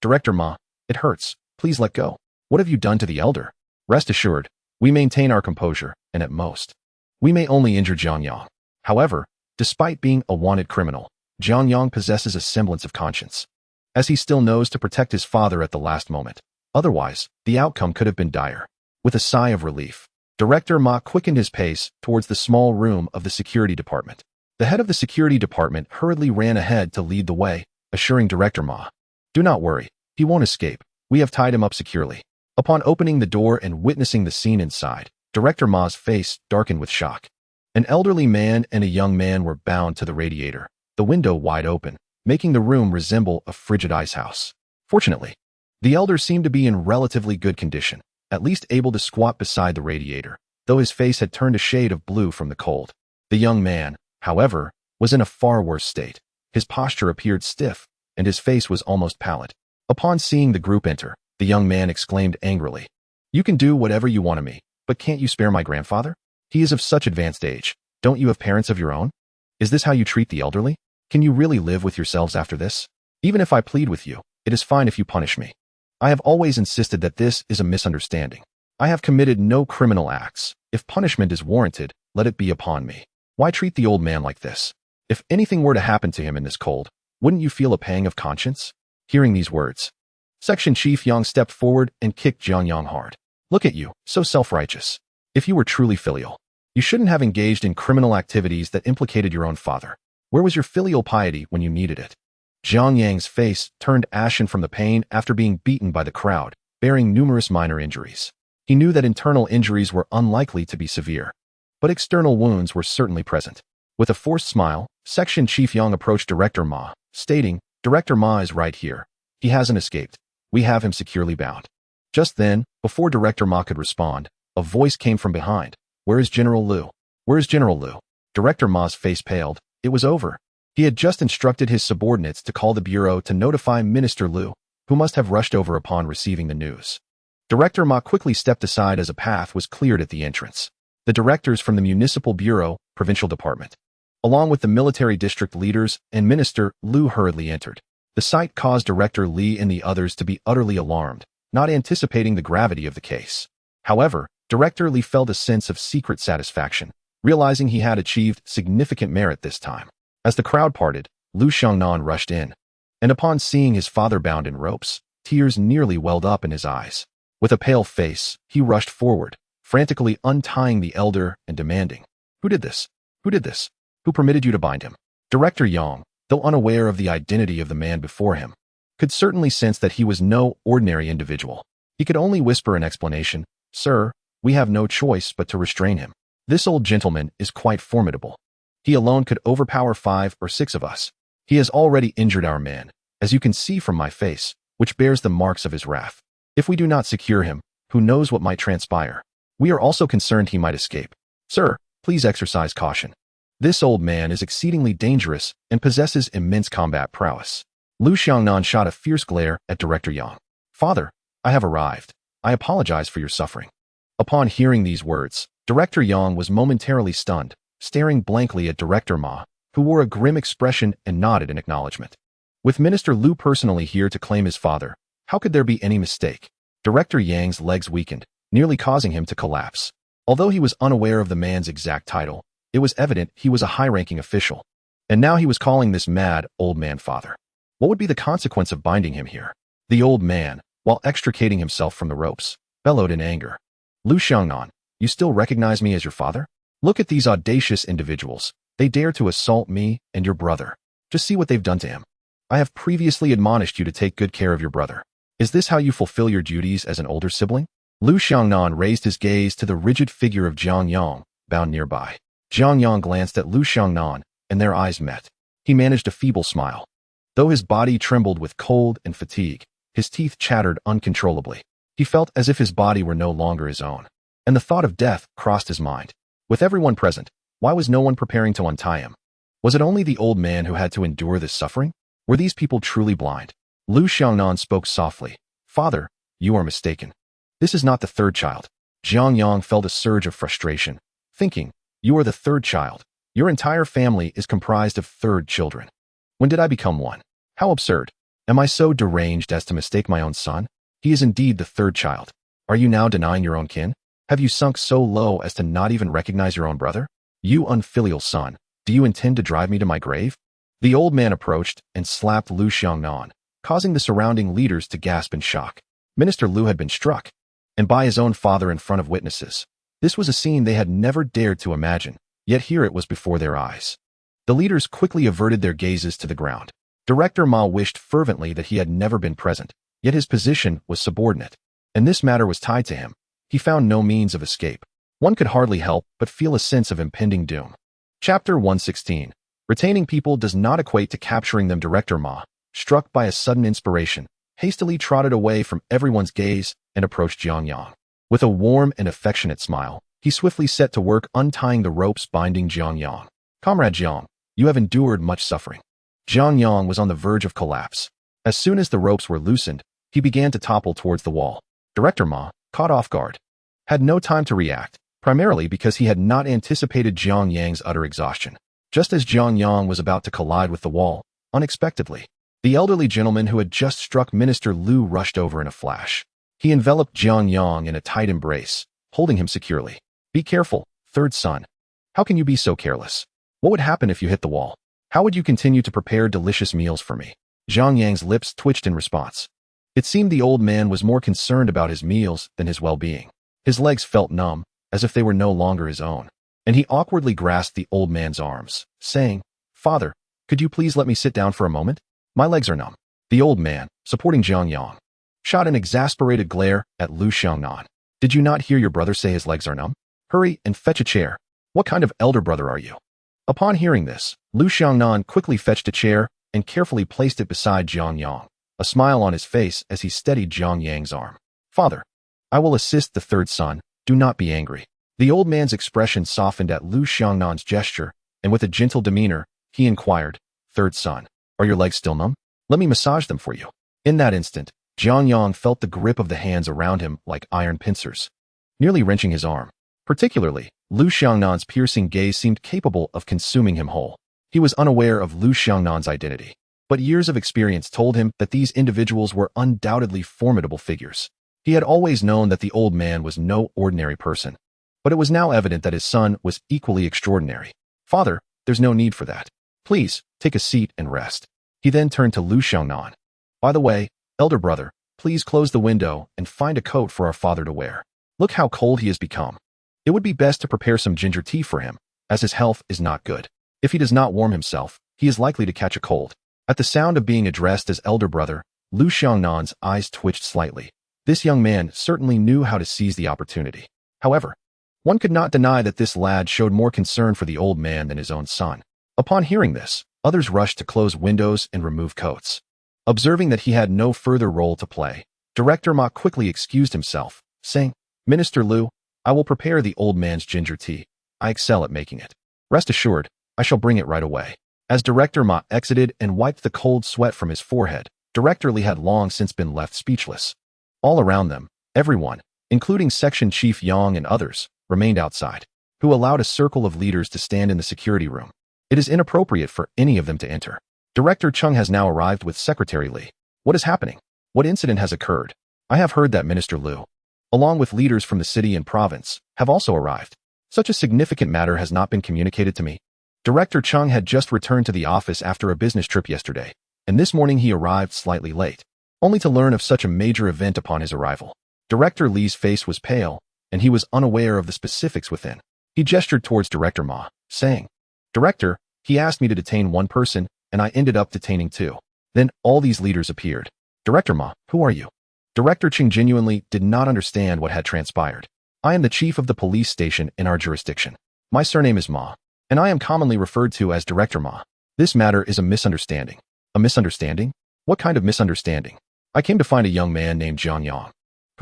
Director Ma, it hurts. Please let go. What have you done to the elder? Rest assured, we maintain our composure, and at most, we may only injure Jiang Yang. However, despite being a wanted criminal, Jiang Yang possesses a semblance of conscience, as he still knows to protect his father at the last moment. Otherwise, the outcome could have been dire. With a sigh of relief, Director Ma quickened his pace towards the small room of the security department. The head of the security department hurriedly ran ahead to lead the way, assuring Director Ma, do not worry, he won't escape. We have tied him up securely. Upon opening the door and witnessing the scene inside, Director Ma's face darkened with shock. An elderly man and a young man were bound to the radiator, the window wide open, making the room resemble a frigid icehouse. Fortunately, the elder seemed to be in relatively good condition, at least able to squat beside the radiator, though his face had turned a shade of blue from the cold. The young man, however, was in a far worse state. His posture appeared stiff, and his face was almost pallid. Upon seeing the group enter, the young man exclaimed angrily, You can do whatever you want of me, but can't you spare my grandfather? He is of such advanced age. Don't you have parents of your own? Is this how you treat the elderly? Can you really live with yourselves after this? Even if I plead with you, it is fine if you punish me. I have always insisted that this is a misunderstanding. I have committed no criminal acts. If punishment is warranted, let it be upon me. Why treat the old man like this? If anything were to happen to him in this cold, wouldn't you feel a pang of conscience? Hearing these words, Section Chief Yang stepped forward and kicked Jiang Yang hard. Look at you, so self-righteous. If you were truly filial, you shouldn't have engaged in criminal activities that implicated your own father. Where was your filial piety when you needed it? Jiang Yang's face turned ashen from the pain after being beaten by the crowd, bearing numerous minor injuries. He knew that internal injuries were unlikely to be severe, but external wounds were certainly present. With a forced smile, Section Chief Yang approached Director Ma, stating, Director Ma is right here. He hasn't escaped. We have him securely bound. Just then, before Director Ma could respond, a voice came from behind. Where is General Liu? Where is General Liu? Director Ma's face paled. It was over. He had just instructed his subordinates to call the bureau to notify Minister Liu, who must have rushed over upon receiving the news. Director Ma quickly stepped aside as a path was cleared at the entrance. The directors from the Municipal Bureau, Provincial Department, along with the military district leaders and Minister Liu hurriedly entered. The sight caused Director Li and the others to be utterly alarmed, not anticipating the gravity of the case. However, Director Li felt a sense of secret satisfaction, realizing he had achieved significant merit this time. As the crowd parted, Liu Xiangnan rushed in, and upon seeing his father bound in ropes, tears nearly welled up in his eyes. With a pale face, he rushed forward, frantically untying the elder and demanding, Who did this? Who did this? Who permitted you to bind him? Director Yang, though unaware of the identity of the man before him, could certainly sense that he was no ordinary individual. He could only whisper an explanation, Sir, we have no choice but to restrain him. This old gentleman is quite formidable. He alone could overpower 5 or 6 of us. He has already injured our man, as you can see from my face, which bears the marks of his wrath. If we do not secure him, who knows what might transpire? We are also concerned he might escape. Sir, please exercise caution. This old man is exceedingly dangerous and possesses immense combat prowess. Liu Xiangnan shot a fierce glare at Director Yang. Father, I have arrived. I apologize for your suffering. Upon hearing these words, Director Yang was momentarily stunned, staring blankly at Director Ma, who wore a grim expression and nodded in acknowledgement. With Minister Liu personally here to claim his father, how could there be any mistake? Director Yang's legs weakened, nearly causing him to collapse. Although he was unaware of the man's exact title, it was evident he was a high-ranking official. And now he was calling this mad old man father. What would be the consequence of binding him here? The old man, while extricating himself from the ropes, bellowed in anger. Liu Xiangnan, you still recognize me as your father? Look at these audacious individuals. They dare to assault me and your brother. Just see what they've done to him. I have previously admonished you to take good care of your brother. Is this how you fulfill your duties as an older sibling? Liu Xiangnan raised his gaze to the rigid figure of Jiang Yang, bound nearby. Jiang Yang glanced at Liu Xiangnan, and their eyes met. He managed a feeble smile. Though his body trembled with cold and fatigue, his teeth chattered uncontrollably. He felt as if his body were no longer his own. and the thought of death crossed his mind. With everyone present, why was no one preparing to untie him? Was it only the old man who had to endure this suffering? Were these people truly blind? Liu Xiaonan spoke softly. Father, you are mistaken. This is not the third child. Jiang Yang felt a surge of frustration, thinking, you are the third child. Your entire family is comprised of third children. When did I become one? How absurd. Am I so deranged as to mistake my own son? He is indeed the third child. Are you now denying your own kin? Have you sunk so low as to not even recognize your own brother? You unfilial son, do you intend to drive me to my grave? The old man approached and slapped Liu Xiaonan, causing the surrounding leaders to gasp in shock. Minister Liu had been struck, and by his own father in front of witnesses. This was a scene they had never dared to imagine, yet here it was before their eyes. The leaders quickly averted their gazes to the ground. Director Ma wished fervently that he had never been present, yet his position was subordinate, and this matter was tied to him. He found no means of escape. One could hardly help but feel a sense of impending doom. Chapter 116. Retaining people does not equate to capturing them. Director Ma, struck by a sudden inspiration, hastily trotted away from everyone's gaze and approached Jiang Yang. With a warm and affectionate smile, he swiftly set to work untying the ropes binding Jiang Yang. Comrade Jiang, you have endured much suffering. Jiang Yang was on the verge of collapse. As soon as the ropes were loosened, he began to topple towards the wall. Director Ma, caught off guard, had no time to react, primarily because he had not anticipated Jiang Yang's utter exhaustion. Just as Jiang Yang was about to collide with the wall, unexpectedly, the elderly gentleman who had just struck Minister Liu rushed over in a flash. He enveloped Jiang Yang in a tight embrace, holding him securely. Be careful, third son. How can you be so careless? What would happen if you hit the wall? How would you continue to prepare delicious meals for me? Jiang Yang's lips twitched in response. It seemed the old man was more concerned about his meals than his well-being. His legs felt numb, as if they were no longer his own, and he awkwardly grasped the old man's arms, saying, Father, could you please let me sit down for a moment? My legs are numb. The old man, supporting Jiang Yang, shot an exasperated glare at Liu Xiaonan. Did you not hear your brother say his legs are numb? Hurry and fetch a chair. What kind of elder brother are you? Upon hearing this, Liu Xiaonan quickly fetched a chair and carefully placed it beside Jiang Yang, a smile on his face as he steadied Jiang Yang's arm. Father, I will assist the third son. Do not be angry. The old man's expression softened at Liu Xiaonan's gesture, and with a gentle demeanor, he inquired, Third son, are your legs still numb? Let me massage them for you. In that instant, Jiang Yang felt the grip of the hands around him like iron pincers, nearly wrenching his arm. Particularly, Liu Xiaonan's piercing gaze seemed capable of consuming him whole. He was unaware of Liu Xiaonan's identity, but years of experience told him that these individuals were undoubtedly formidable figures. He had always known that the old man was no ordinary person, but it was now evident that his son was equally extraordinary. Father, there's no need for that. Please, take a seat and rest. He then turned to Liu Xiaonan. By the way, elder brother, please close the window and find a coat for our father to wear. Look how cold he has become. It would be best to prepare some ginger tea for him, as his health is not good. If he does not warm himself, he is likely to catch a cold. At the sound of being addressed as elder brother, Liu Xiaonan's eyes twitched slightly. This young man certainly knew how to seize the opportunity. However, one could not deny that this lad showed more concern for the old man than his own son. Upon hearing this, others rushed to close windows and remove coats. Observing that he had no further role to play, Director Ma quickly excused himself, saying, Minister Liu, I will prepare the old man's ginger tea. I excel at making it. Rest assured, I shall bring it right away. As Director Ma exited and wiped the cold sweat from his forehead, Director Li had long since been left speechless. All around them, everyone, including Section Chief Yang and others, remained outside, who allowed a circle of leaders to stand in the security room. It is inappropriate for any of them to enter. Director Chung has now arrived with Secretary Li. What is happening? What incident has occurred? I have heard that Minister Liu, along with leaders from the city and province, have also arrived. Such a significant matter has not been communicated to me. Director Chung had just returned to the office after a business trip yesterday, and this morning he arrived slightly late, only to learn of such a major event upon his arrival. Director Li's face was pale, and he was unaware of the specifics within. He gestured towards Director Ma, saying, Director, he asked me to detain one person, and I ended up detaining two. Then all these leaders appeared. Director Ma, who are you? Director Ching genuinely did not understand what had transpired. I am the chief of the police station in our jurisdiction. My surname is Ma, and I am commonly referred to as Director Ma. This matter is a misunderstanding. A misunderstanding? What kind of misunderstanding? I came to find a young man named Jiang Yang,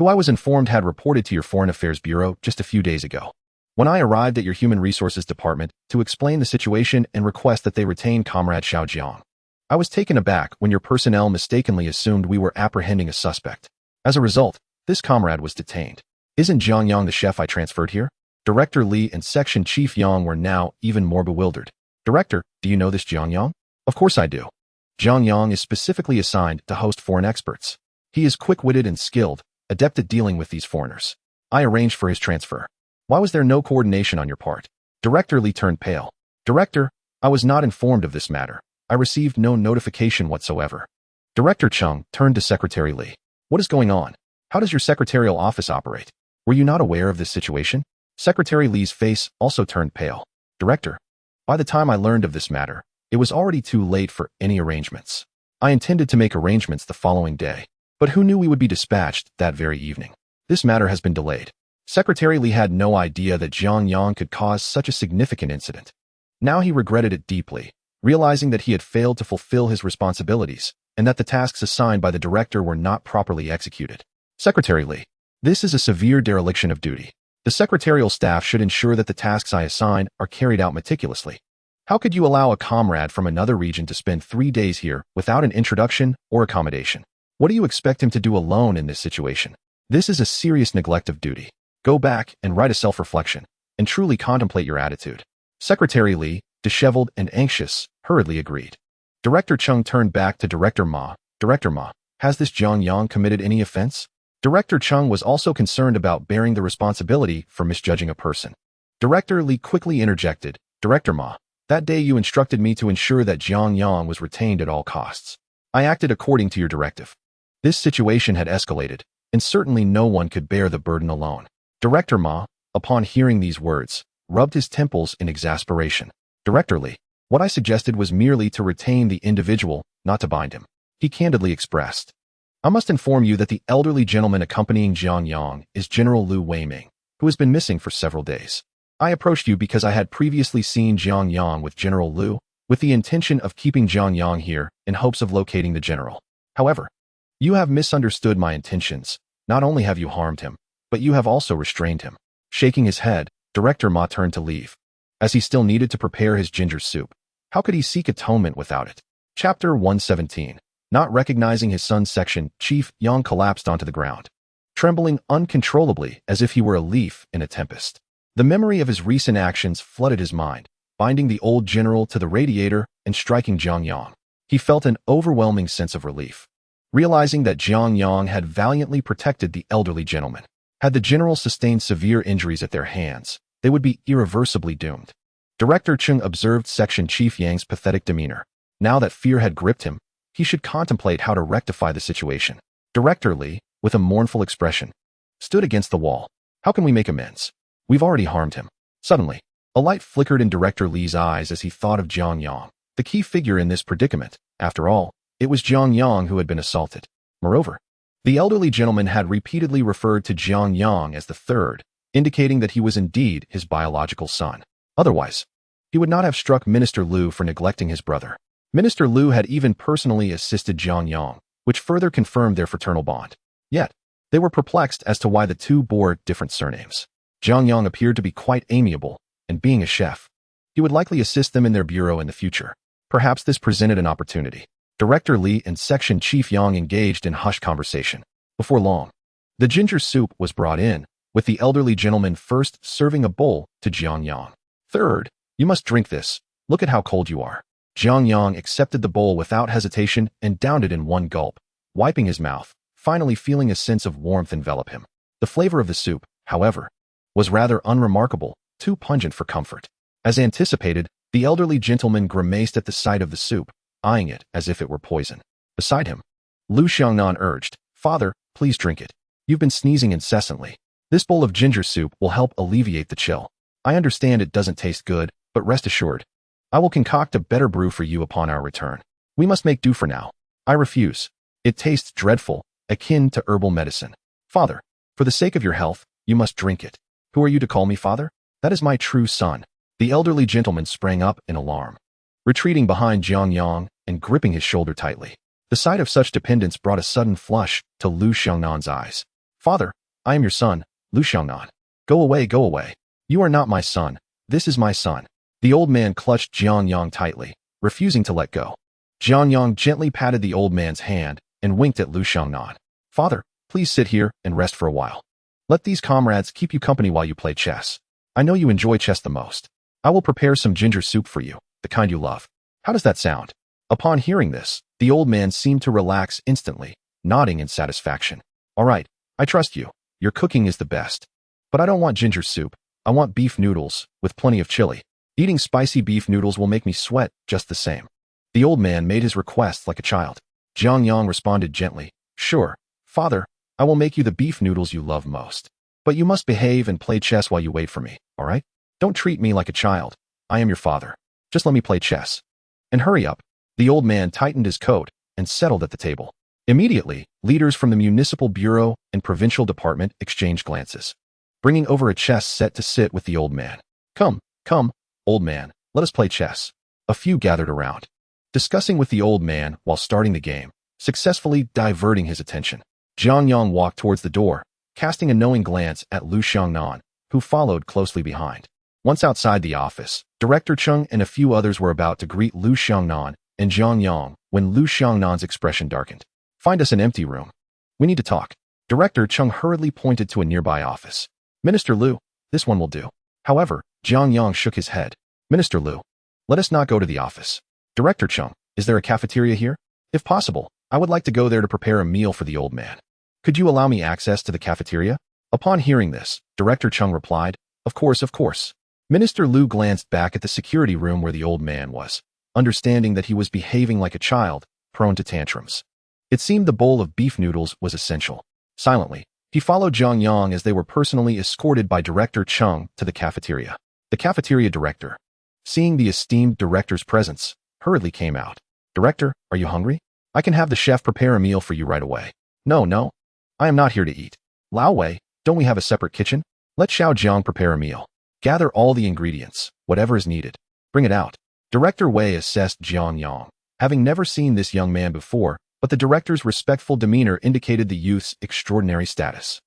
who I was informed had reported to your Foreign Affairs Bureau just a few days ago. When I arrived at your Human Resources Department to explain the situation and request that they retain Comrade Xiao Jiang, I was taken aback when your personnel mistakenly assumed we were apprehending a suspect. As a result, this comrade was detained. Isn't Jiang Yang the chef I transferred here? Director Li and Section Chief Yang were now even more bewildered. Director, do you know this Jiang Yang? Of course I do. Jiang Yang is specifically assigned to host foreign experts. He is quick-witted and skilled, adept at dealing with these foreigners. I arranged for his transfer. Why was there no coordination on your part? Director Li turned pale. Director, I was not informed of this matter. I received no notification whatsoever. Director Chung turned to Secretary Li. What is going on? How does your secretarial office operate? Were you not aware of this situation? Secretary Li's face also turned pale. Director, by the time I learned of this matter, it was already too late for any arrangements. I intended to make arrangements the following day, but who knew we would be dispatched that very evening? This matter has been delayed. Secretary Li had no idea that Jiang Yang could cause such a significant incident. Now he regretted it deeply, realizing that he had failed to fulfill his responsibilities and that the tasks assigned by the director were not properly executed. Secretary Li, this is a severe dereliction of duty. The secretarial staff should ensure that the tasks I assign are carried out meticulously. How could you allow a comrade from another region to spend 3 days here without an introduction or accommodation? What do you expect him to do alone in this situation? This is a serious neglect of duty. Go back and write a self-reflection and truly contemplate your attitude. Secretary Li, disheveled and anxious, hurriedly agreed. Director Chung turned back to Director Ma. Director Ma, has this Jiang Yang committed any offense? Director Chung was also concerned about bearing the responsibility for misjudging a person. Director Li quickly interjected. Director Ma, that day you instructed me to ensure that Jiang Yang was retained at all costs. I acted according to your directive. This situation had escalated, and certainly no one could bear the burden alone. Director Ma, upon hearing these words, rubbed his temples in exasperation. Director Li, what I suggested was merely to retain the individual, not to bind him. He candidly expressed. I must inform you that the elderly gentleman accompanying Jiang Yang is General Liu Meifeng, who has been missing for several days. I approached you because I had previously seen Jiang Yang with General Liu, with the intention of keeping Jiang Yang here in hopes of locating the general. However, you have misunderstood my intentions. Not only have you harmed him, but you have also restrained him. Shaking his head, Director Ma turned to leave. As he still needed to prepare his ginger soup, how could he seek atonement without it? Chapter 117. Not recognizing his son's section, Chief Yang collapsed onto the ground, trembling uncontrollably as if he were a leaf in a tempest. The memory of his recent actions flooded his mind, binding the old general to the radiator and striking Jiang Yang. He felt an overwhelming sense of relief, realizing that Jiang Yang had valiantly protected the elderly gentleman. Had the general sustained severe injuries at their hands, they would be irreversibly doomed. Director Chung observed Section Chief Yang's pathetic demeanor. Now that fear had gripped him, he should contemplate how to rectify the situation. Director Li, with a mournful expression, stood against the wall. How can we make amends? We've already harmed him. Suddenly, a light flickered in Director Li's eyes as he thought of Jiang Yang, the key figure in this predicament. After all, it was Jiang Yang who had been assaulted. Moreover, the elderly gentleman had repeatedly referred to Jiang Yang as the third, indicating that he was indeed his biological son. Otherwise, he would not have struck Minister Liu for neglecting his brother. Minister Liu had even personally assisted Jiang Yang, which further confirmed their fraternal bond. Yet, they were perplexed as to why the two bore different surnames. Jiang Yang appeared to be quite amiable, and being a chef, he would likely assist them in their bureau in the future. Perhaps this presented an opportunity. Director Li and Section Chief Yang engaged in hushed conversation. Before long, the ginger soup was brought in, with the elderly gentleman first serving a bowl to Jiang Yang. Third, you must drink this. Look at how cold you are. Jiang Yang accepted the bowl without hesitation and downed it in one gulp, wiping his mouth, finally feeling a sense of warmth envelop him. The flavor of the soup, however, was rather unremarkable, too pungent for comfort. As anticipated, the elderly gentleman grimaced at the sight of the soup, eyeing it as if it were poison. Beside him, Liu Xiangnan urged, Father, please drink it. You've been sneezing incessantly. This bowl of ginger soup will help alleviate the chill. I understand it doesn't taste good, but rest assured, I will concoct a better brew for you upon our return. We must make do for now. I refuse. It tastes dreadful, akin to herbal medicine. Father, for the sake of your health, you must drink it. Who are you to call me father? That is my true son. The elderly gentleman sprang up in alarm, retreating behind Jiang Yang and gripping his shoulder tightly. The sight of such dependence brought a sudden flush to Liu Xiangnan's eyes. Father, I am your son, Liu Xiaonan. Go away, go away. You are not my son. This is my son. The old man clutched Jiang Yang tightly, refusing to let go. Jiang Yang gently patted the old man's hand and winked at Liu Xiaonan. Father, please sit here and rest for a while. Let these comrades keep you company while you play chess. I know you enjoy chess the most. I will prepare some ginger soup for you, the kind you love. How does that sound? Upon hearing this, the old man seemed to relax instantly, nodding in satisfaction. All right, I trust you. Your cooking is the best. But I don't want ginger soup. I want beef noodles, with plenty of chili. Eating spicy beef noodles will make me sweat just the same. The old man made his request like a child. Jiang Yang responded gently. Sure, father, I will make you the beef noodles you love most. But you must behave and play chess while you wait for me, all right? Don't treat me like a child. I am your father. Just let me play chess. And hurry up. The old man tightened his coat and settled at the table. Immediately, leaders from the municipal bureau and provincial department exchanged glances, bringing over a chess set to sit with the old man. Come, old man, let us play chess. A few gathered around, discussing with the old man while starting the game, successfully diverting his attention. Jiang Yang walked towards the door, casting a knowing glance at Liu Xiaonan, who followed closely behind. Once outside the office, Director Cheng and a few others were about to greet Liu Xiaonan and Jiang Yang when Liu Xiaonan's expression darkened. Find us an empty room. We need to talk. Director Cheng hurriedly pointed to a nearby office. Minister Liu, this one will do. However, Jiang Yang shook his head. Minister Liu, let us not go to the office. Director Cheng, is there a cafeteria here? If possible, I would like to go there to prepare a meal for the old man. Could you allow me access to the cafeteria? Upon hearing this, Director Cheng replied, Of course, of course. Minister Liu glanced back at the security room where the old man was, understanding that he was behaving like a child, prone to tantrums. It seemed the bowl of beef noodles was essential. Silently, he followed Jiang Yang as they were personally escorted by Director Cheng to the cafeteria. The cafeteria director, seeing the esteemed director's presence, hurriedly came out. Director, are you hungry? I can have the chef prepare a meal for you right away. No, I am not here to eat. Lao Wei, don't we have a separate kitchen? Let Xiao Jiang prepare a meal. Gather all the ingredients, whatever is needed. Bring it out. Director Wei assessed Jiang Yang, having never seen this young man before, but the director's respectful demeanor indicated the youth's extraordinary status.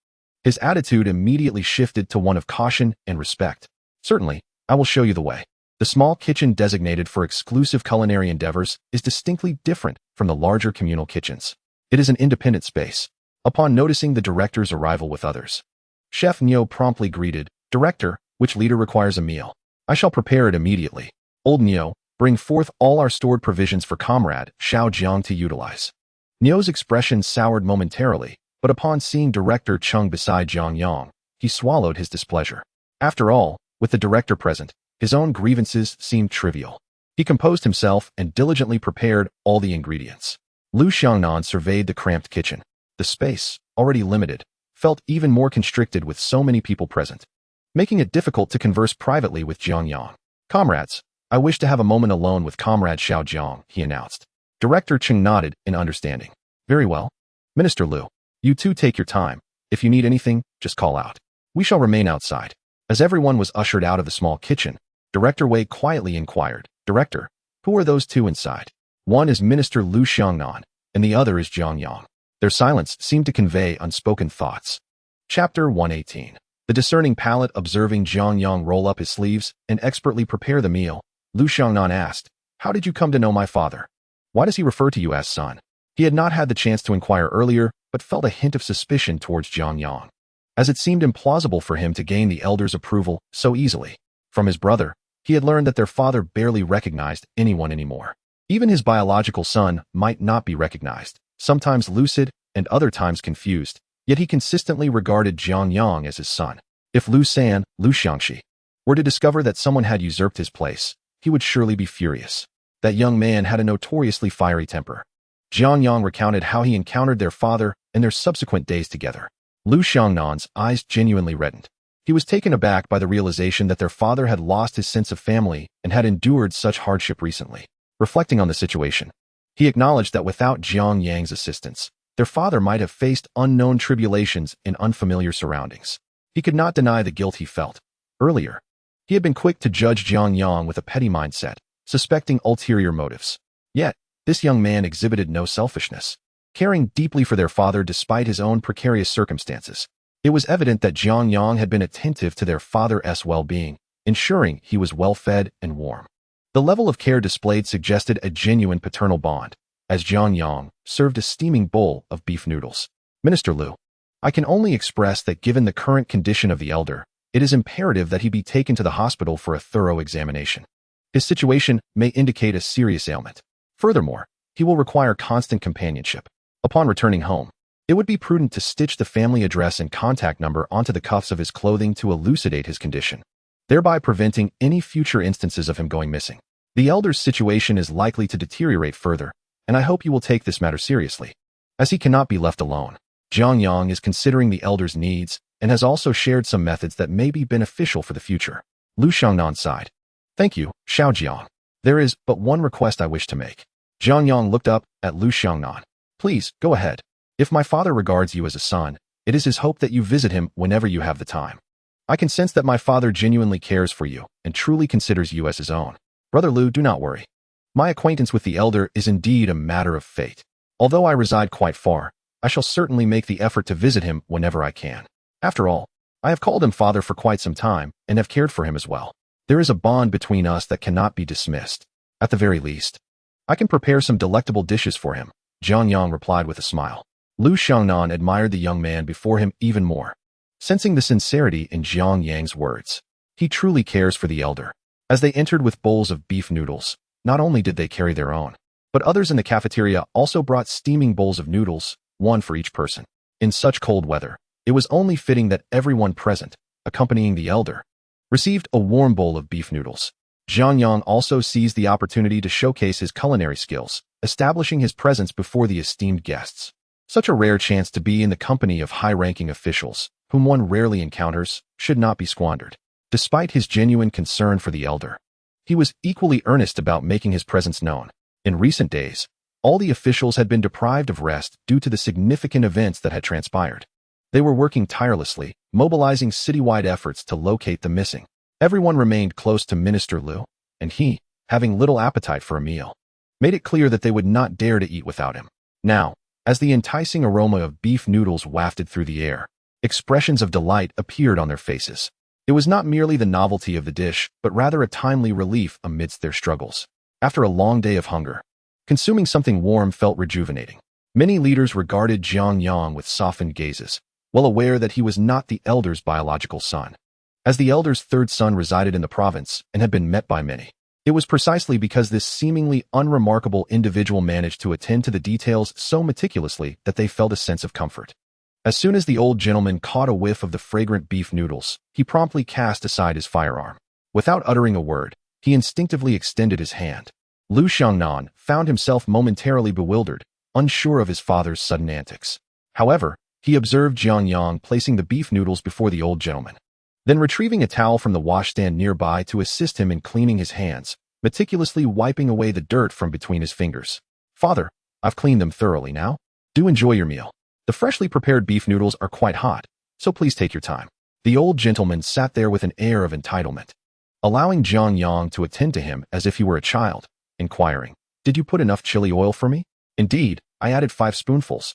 His attitude immediately shifted to one of caution and respect. Certainly, I will show you the way. The small kitchen designated for exclusive culinary endeavors is distinctly different from the larger communal kitchens. It is an independent space. Upon noticing the director's arrival with others, Chef Nio promptly greeted, Director, which leader requires a meal? I shall prepare it immediately. Old Nio, bring forth all our stored provisions for Comrade Xiao Jiang to utilize. Nio's expression soured momentarily, but upon seeing Director Cheng beside Jiang Yang, he swallowed his displeasure. After all, with the director present, his own grievances seemed trivial. He composed himself and diligently prepared all the ingredients. Liu Xiaonan surveyed the cramped kitchen. The space, already limited, felt even more constricted with so many people present, making it difficult to converse privately with Jiang Yang. Comrades, I wish to have a moment alone with Comrade Xiao Jiang, he announced. Director Cheng nodded in understanding. Very well. Minister Liu, you two take your time. If you need anything, just call out. We shall remain outside. As everyone was ushered out of the small kitchen, Director Wei quietly inquired, Director, who are those two inside? One is Minister Liu Xiaonan, and the other is Jiang Yang. Their silence seemed to convey unspoken thoughts. Chapter 118. The discerning palate observing Jiang Yang roll up his sleeves and expertly prepare the meal, Liu Xiaonan asked, How did you come to know my father? Why does he refer to you as son? He had not had the chance to inquire earlier, but felt a hint of suspicion towards Jiang Yang, as it seemed implausible for him to gain the elder's approval so easily. From his brother, he had learned that their father barely recognized anyone anymore. Even his biological son might not be recognized, sometimes lucid and other times confused, yet he consistently regarded Jiang Yang as his son. If Liu Xiangxi, were to discover that someone had usurped his place, he would surely be furious. That young man had a notoriously fiery temper. Jiang Yang recounted how he encountered their father and their subsequent days together. Liu Xiaonan's eyes genuinely reddened. He was taken aback by the realization that their father had lost his sense of family and had endured such hardship recently. Reflecting on the situation, he acknowledged that without Jiang Yang's assistance, their father might have faced unknown tribulations in unfamiliar surroundings. He could not deny the guilt he felt. Earlier, he had been quick to judge Jiang Yang with a petty mindset, suspecting ulterior motives. Yet, this young man exhibited no selfishness. caring deeply for their father despite his own precarious circumstances. It was evident that Jiang Yang had been attentive to their father's well-being, ensuring he was well-fed and warm. The level of care displayed suggested a genuine paternal bond, as Jiang Yang served a steaming bowl of beef noodles. Minister Liu, I can only express that given the current condition of the elder, it is imperative that he be taken to the hospital for a thorough examination. His situation may indicate a serious ailment. Furthermore, he will require constant companionship. Upon returning home, it would be prudent to stitch the family address and contact number onto the cuffs of his clothing to elucidate his condition, thereby preventing any future instances of him going missing. The elder's situation is likely to deteriorate further, and I hope you will take this matter seriously. As he cannot be left alone, Jiang Yang is considering the elder's needs and has also shared some methods that may be beneficial for the future. Liu Xiangnan sighed. Thank you, Xiaojiang. There is but one request I wish to make. Jiang Yang looked up at Liu Xiangnan. Please, go ahead. If my father regards you as a son, it is his hope that you visit him whenever you have the time. I can sense that my father genuinely cares for you and truly considers you as his own. Brother Liu, do not worry. My acquaintance with the elder is indeed a matter of fate. Although I reside quite far, I shall certainly make the effort to visit him whenever I can. After all, I have called him father for quite some time and have cared for him as well. There is a bond between us that cannot be dismissed. At the very least, I can prepare some delectable dishes for him, Jiang Yang replied with a smile. Liu Xiangnan admired the young man before him even more. Sensing the sincerity in Jiang Yang's words, he truly cares for the elder. As they entered with bowls of beef noodles, not only did they carry their own, but others in the cafeteria also brought steaming bowls of noodles, one for each person. In such cold weather, it was only fitting that everyone present, accompanying the elder, received a warm bowl of beef noodles. Jiang Yang also seized the opportunity to showcase his culinary skills, establishing his presence before the esteemed guests. Such a rare chance to be in the company of high-ranking officials, whom one rarely encounters, should not be squandered. Despite his genuine concern for the elder, he was equally earnest about making his presence known. In recent days, all the officials had been deprived of rest due to the significant events that had transpired. They were working tirelessly, mobilizing citywide efforts to locate the missing. Everyone remained close to Minister Liu, and he, having little appetite for a meal, made it clear that they would not dare to eat without him. Now, as the enticing aroma of beef noodles wafted through the air, expressions of delight appeared on their faces. It was not merely the novelty of the dish, but rather a timely relief amidst their struggles. After a long day of hunger, consuming something warm felt rejuvenating. Many leaders regarded Jiang Yang with softened gazes, well aware that he was not the elder's biological son. As the elder's third son resided in the province and had been met by many, it was precisely because this seemingly unremarkable individual managed to attend to the details so meticulously that they felt a sense of comfort. As soon as the old gentleman caught a whiff of the fragrant beef noodles, he promptly cast aside his firearm. Without uttering a word, he instinctively extended his hand. Liu Xiangnan found himself momentarily bewildered, unsure of his father's sudden antics. However, he observed Jiang Yang placing the beef noodles before the old gentleman, then retrieving a towel from the washstand nearby to assist him in cleaning his hands, meticulously wiping away the dirt from between his fingers. Father, I've cleaned them thoroughly now. Do enjoy your meal. The freshly prepared beef noodles are quite hot, so please take your time. The old gentleman sat there with an air of entitlement, allowing Jiang Yang to attend to him as if he were a child, inquiring, "Did you put enough chili oil for me?" "Indeed, I added 5 spoonfuls.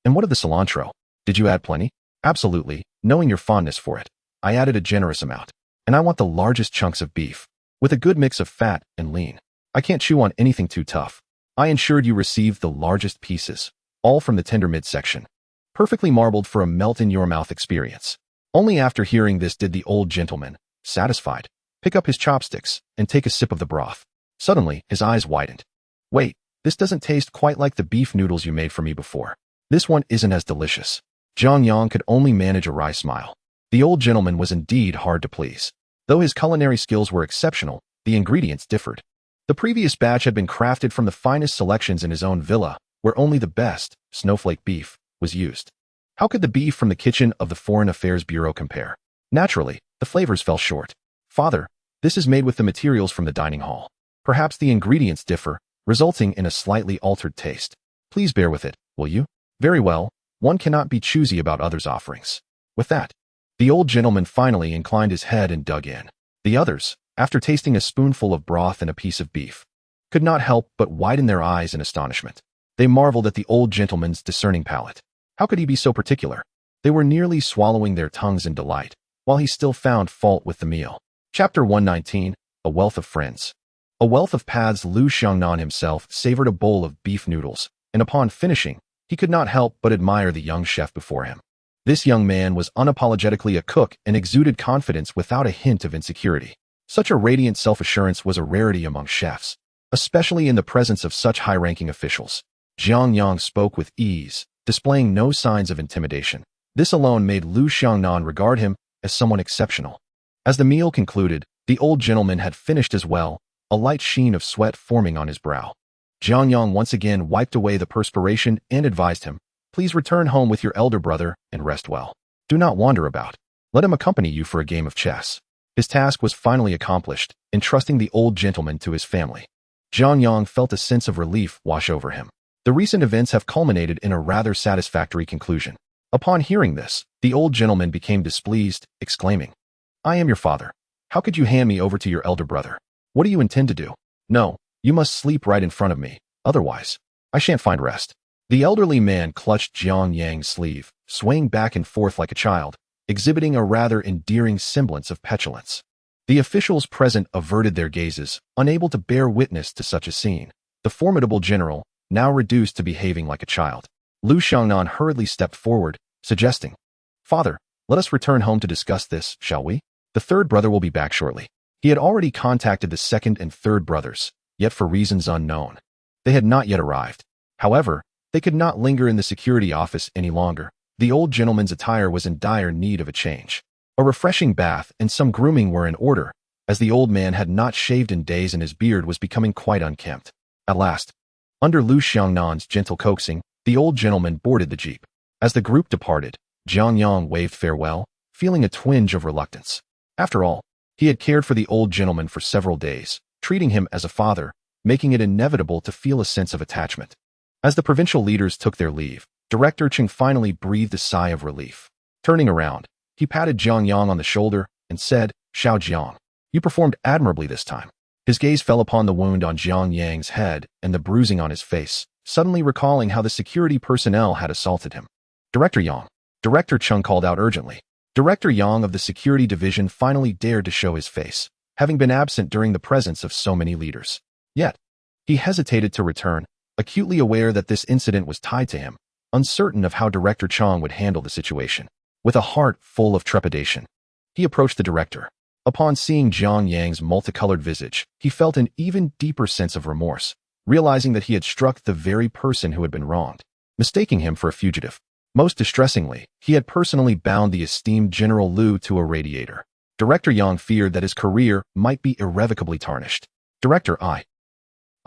"And what of the cilantro? Did you add plenty?" "Absolutely, knowing your fondness for it. I added a generous amount. And I want the largest chunks of beef, with a good mix of fat and lean. I can't chew on anything too tough. I ensured you received the largest pieces, all from the tender midsection, perfectly marbled for a melt-in-your-mouth experience." Only after hearing this did the old gentleman, satisfied, pick up his chopsticks and take a sip of the broth. Suddenly, his eyes widened. "Wait, this doesn't taste quite like the beef noodles you made for me before. This one isn't as delicious." Jiang Yang could only manage a wry smile. The old gentleman was indeed hard to please. Though his culinary skills were exceptional, the ingredients differed. The previous batch had been crafted from the finest selections in his own villa, where only the best, snowflake beef, was used. How could the beef from the kitchen of the Foreign Affairs Bureau compare? Naturally, the flavors fell short. "Father, this is made with the materials from the dining hall. Perhaps the ingredients differ, resulting in a slightly altered taste. Please bear with it, will you?" "Very well, one cannot be choosy about others' offerings." With that, the old gentleman finally inclined his head and dug in. The others, after tasting a spoonful of broth and a piece of beef, could not help but widen their eyes in astonishment. They marveled at the old gentleman's discerning palate. How could he be so particular? They were nearly swallowing their tongues in delight, while he still found fault with the meal. Chapter 119, A Wealth of Friends. A wealth of paths. Liu Xiaoxiao himself savored a bowl of beef noodles, and upon finishing, he could not help but admire the young chef before him. This young man was unapologetically a cook and exuded confidence without a hint of insecurity. Such a radiant self-assurance was a rarity among chefs, especially in the presence of such high-ranking officials. Jiang Yang spoke with ease, displaying no signs of intimidation. This alone made Liu Xiaoxiao regard him as someone exceptional. As the meal concluded, the old gentleman had finished as well, a light sheen of sweat forming on his brow. Jiang Yang once again wiped away the perspiration and advised him, "Please return home with your elder brother and rest well. Do not wander about. Let him accompany you for a game of chess." His task was finally accomplished, entrusting the old gentleman to his family. Jiang Yang felt a sense of relief wash over him. The recent events have culminated in a rather satisfactory conclusion. Upon hearing this, the old gentleman became displeased, exclaiming, "I am your father. How could you hand me over to your elder brother? What do you intend to do? No, you must sleep right in front of me, otherwise, I shan't find rest." The elderly man clutched Jiang Yang's sleeve, swaying back and forth like a child, exhibiting a rather endearing semblance of petulance. The officials present averted their gazes, unable to bear witness to such a scene. The formidable general, now reduced to behaving like a child. Liu Xiaoxiao hurriedly stepped forward, suggesting, "Father, let us return home to discuss this, shall we? The third brother will be back shortly." He had already contacted the second and third brothers, yet for reasons unknown, they had not yet arrived. However, they could not linger in the security office any longer. The old gentleman's attire was in dire need of a change. A refreshing bath and some grooming were in order, as the old man had not shaved in days and his beard was becoming quite unkempt. At last, under Liu Xiaoxiao's gentle coaxing, the old gentleman boarded the jeep. As the group departed, Jiang Yang waved farewell, feeling a twinge of reluctance. After all, he had cared for the old gentleman for several days, treating him as a father, making it inevitable to feel a sense of attachment. As the provincial leaders took their leave, Director Cheng finally breathed a sigh of relief. Turning around, he patted Jiang Yang on the shoulder and said, "Xiao Jiang, you performed admirably this time." His gaze fell upon the wound on Jiang Yang's head and the bruising on his face, suddenly recalling how the security personnel had assaulted him. "Director Yang," Director Cheng called out urgently. Director Yang of the security division finally dared to show his face, having been absent during the presence of so many leaders. Yet, he hesitated to return, acutely aware that this incident was tied to him, uncertain of how Director Cheng would handle the situation. With a heart full of trepidation, he approached the director. Upon seeing Jiang Yang's multicolored visage, he felt an even deeper sense of remorse, realizing that he had struck the very person who had been wronged, mistaking him for a fugitive. Most distressingly, he had personally bound the esteemed General Liu to a radiator. Director Yang feared that his career might be irrevocably tarnished. "Director, I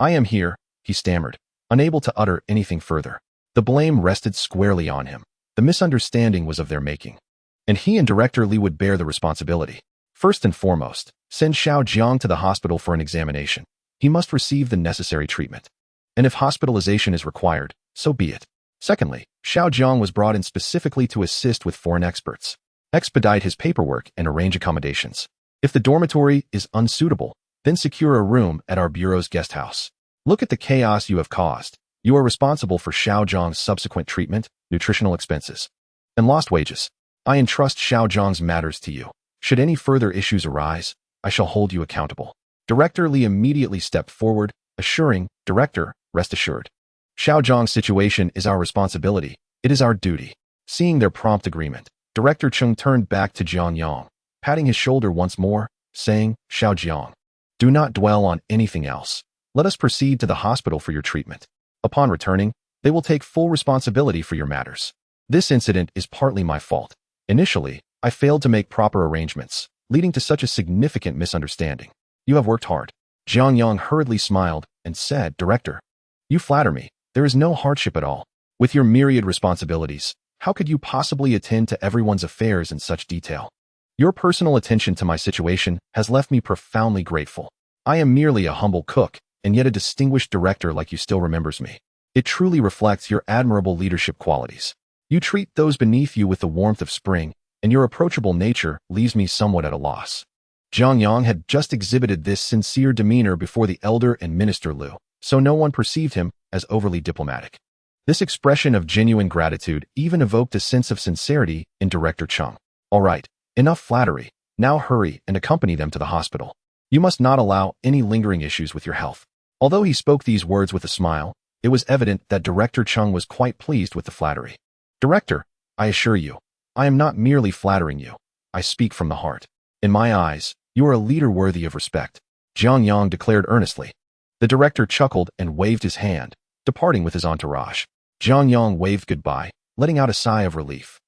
am here," he stammered, unable to utter anything further. The blame rested squarely on him. The misunderstanding was of their making, and he and Director Li would bear the responsibility. First and foremost, send Xiao Jiang to the hospital for an examination. He must receive the necessary treatment. And if hospitalization is required, so be it. Secondly, Xiao Jiang was brought in specifically to assist with foreign experts. Expedite his paperwork and arrange accommodations. If the dormitory is unsuitable, then secure a room at our bureau's guest house. Look at the chaos you have caused. You are responsible for Xiao Jiang's subsequent treatment, nutritional expenses, and lost wages. I entrust Xiao Jiang's matters to you. Should any further issues arise, I shall hold you accountable." Director Li immediately stepped forward, assuring, "Director, rest assured. Xiao Jiang's situation is our responsibility. It is our duty." Seeing their prompt agreement, Director Cheng turned back to Jiang Yang, patting his shoulder once more, saying, "Xiao Jiang, do not dwell on anything else. Let us proceed to the hospital for your treatment. Upon returning, they will take full responsibility for your matters. This incident is partly my fault. Initially, I failed to make proper arrangements, leading to such a significant misunderstanding. You have worked hard." Jiang Yang hurriedly smiled and said, "Director, you flatter me. There is no hardship at all. With your myriad responsibilities, how could you possibly attend to everyone's affairs in such detail? Your personal attention to my situation has left me profoundly grateful. I am merely a humble cook, and yet a distinguished director like you still remembers me. It truly reflects your admirable leadership qualities. You treat those beneath you with the warmth of spring, and your approachable nature leaves me somewhat at a loss." Jiang Yang had just exhibited this sincere demeanor before the elder and Minister Liu, so no one perceived him as overly diplomatic. This expression of genuine gratitude even evoked a sense of sincerity in Director Chung. All right, enough flattery. Now hurry and accompany them to the hospital. You must not allow any lingering issues with your health. Although he spoke these words with a smile, it was evident that Director Chung was quite pleased with the flattery. Director, I assure you, I am not merely flattering you. I speak from the heart. In my eyes, you are a leader worthy of respect, Jiang Yang declared earnestly. The director chuckled and waved his hand, departing with his entourage. Jiang Yang waved goodbye, letting out a sigh of relief.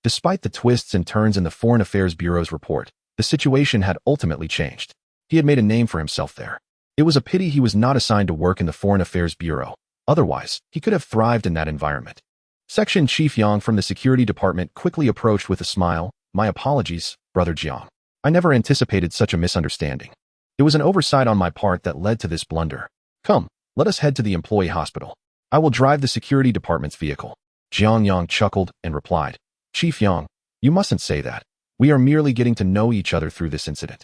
Despite the twists and turns in the Foreign Affairs Bureau's report, the situation had ultimately changed. He had made a name for himself there. It was a pity he was not assigned to work in the Foreign Affairs Bureau. Otherwise, he could have thrived in that environment. Section Chief Yang from the Security Department quickly approached with a smile. My apologies, Brother Jiang. I never anticipated such a misunderstanding. It was an oversight on my part that led to this blunder. Come, let us head to the employee hospital. I will drive the security department's vehicle. Jiang Yang chuckled and replied, Chief Yang, you mustn't say that. We are merely getting to know each other through this incident.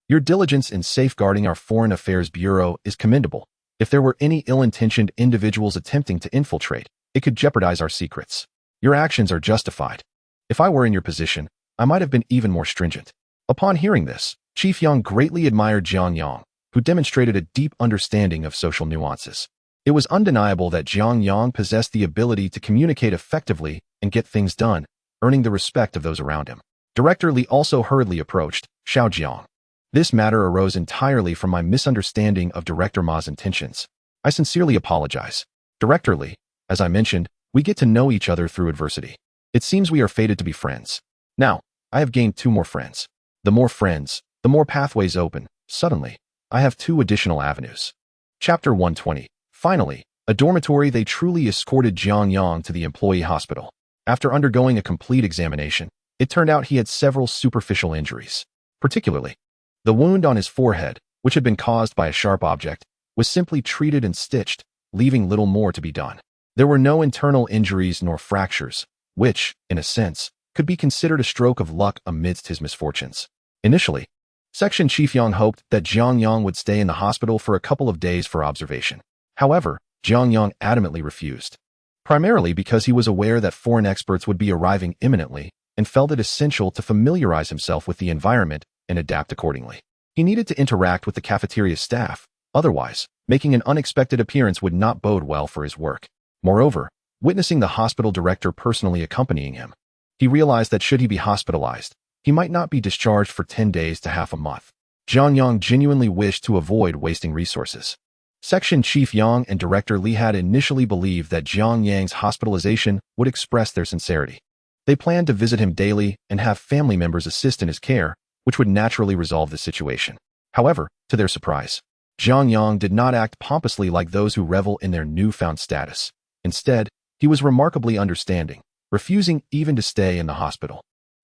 Your diligence in safeguarding our Foreign Affairs Bureau is commendable. If there were any ill-intentioned individuals attempting to infiltrate, it could jeopardize our secrets. Your actions are justified. If I were in your position, I might have been even more stringent. Upon hearing this, Chief Yang greatly admired Jiang Yang, who demonstrated a deep understanding of social nuances. It was undeniable that Jiang Yang possessed the ability to communicate effectively and get things done, earning the respect of those around him. Director Li also hurriedly approached Xiao Jiang. This matter arose entirely from my misunderstanding of Director Ma's intentions. I sincerely apologize. Director Li, as I mentioned, we get to know each other through adversity. It seems we are fated to be friends. Now, I have gained 2 more friends. The more friends, the more pathways open. Suddenly, I have 2 additional avenues. Chapter 120. Finally, a dormitory. They truly escorted Jiang Yang to the employee hospital. After undergoing a complete examination, it turned out he had several superficial injuries. Particularly, the wound on his forehead, which had been caused by a sharp object, was simply treated and stitched, leaving little more to be done. There were no internal injuries nor fractures, which, in a sense, could be considered a stroke of luck amidst his misfortunes. Initially, Section Chief Yang hoped that Jiang Yang would stay in the hospital for a couple of days for observation. However, Jiang Yang adamantly refused, primarily because he was aware that foreign experts would be arriving imminently and felt it essential to familiarize himself with the environment and adapt accordingly. He needed to interact with the cafeteria staff, otherwise, making an unexpected appearance would not bode well for his work. Moreover, witnessing the hospital director personally accompanying him, he realized that should he be hospitalized, he might not be discharged for 10 days to half a month. Jiang Yang genuinely wished to avoid wasting resources. Section Chief Yang and Director Li had initially believed that Jiang Yang's hospitalization would express their sincerity. They planned to visit him daily and have family members assist in his care, which would naturally resolve the situation. However, to their surprise, Jiang Yang did not act pompously like those who revel in their newfound status. Instead, he was remarkably understanding, refusing even to stay in the hospital.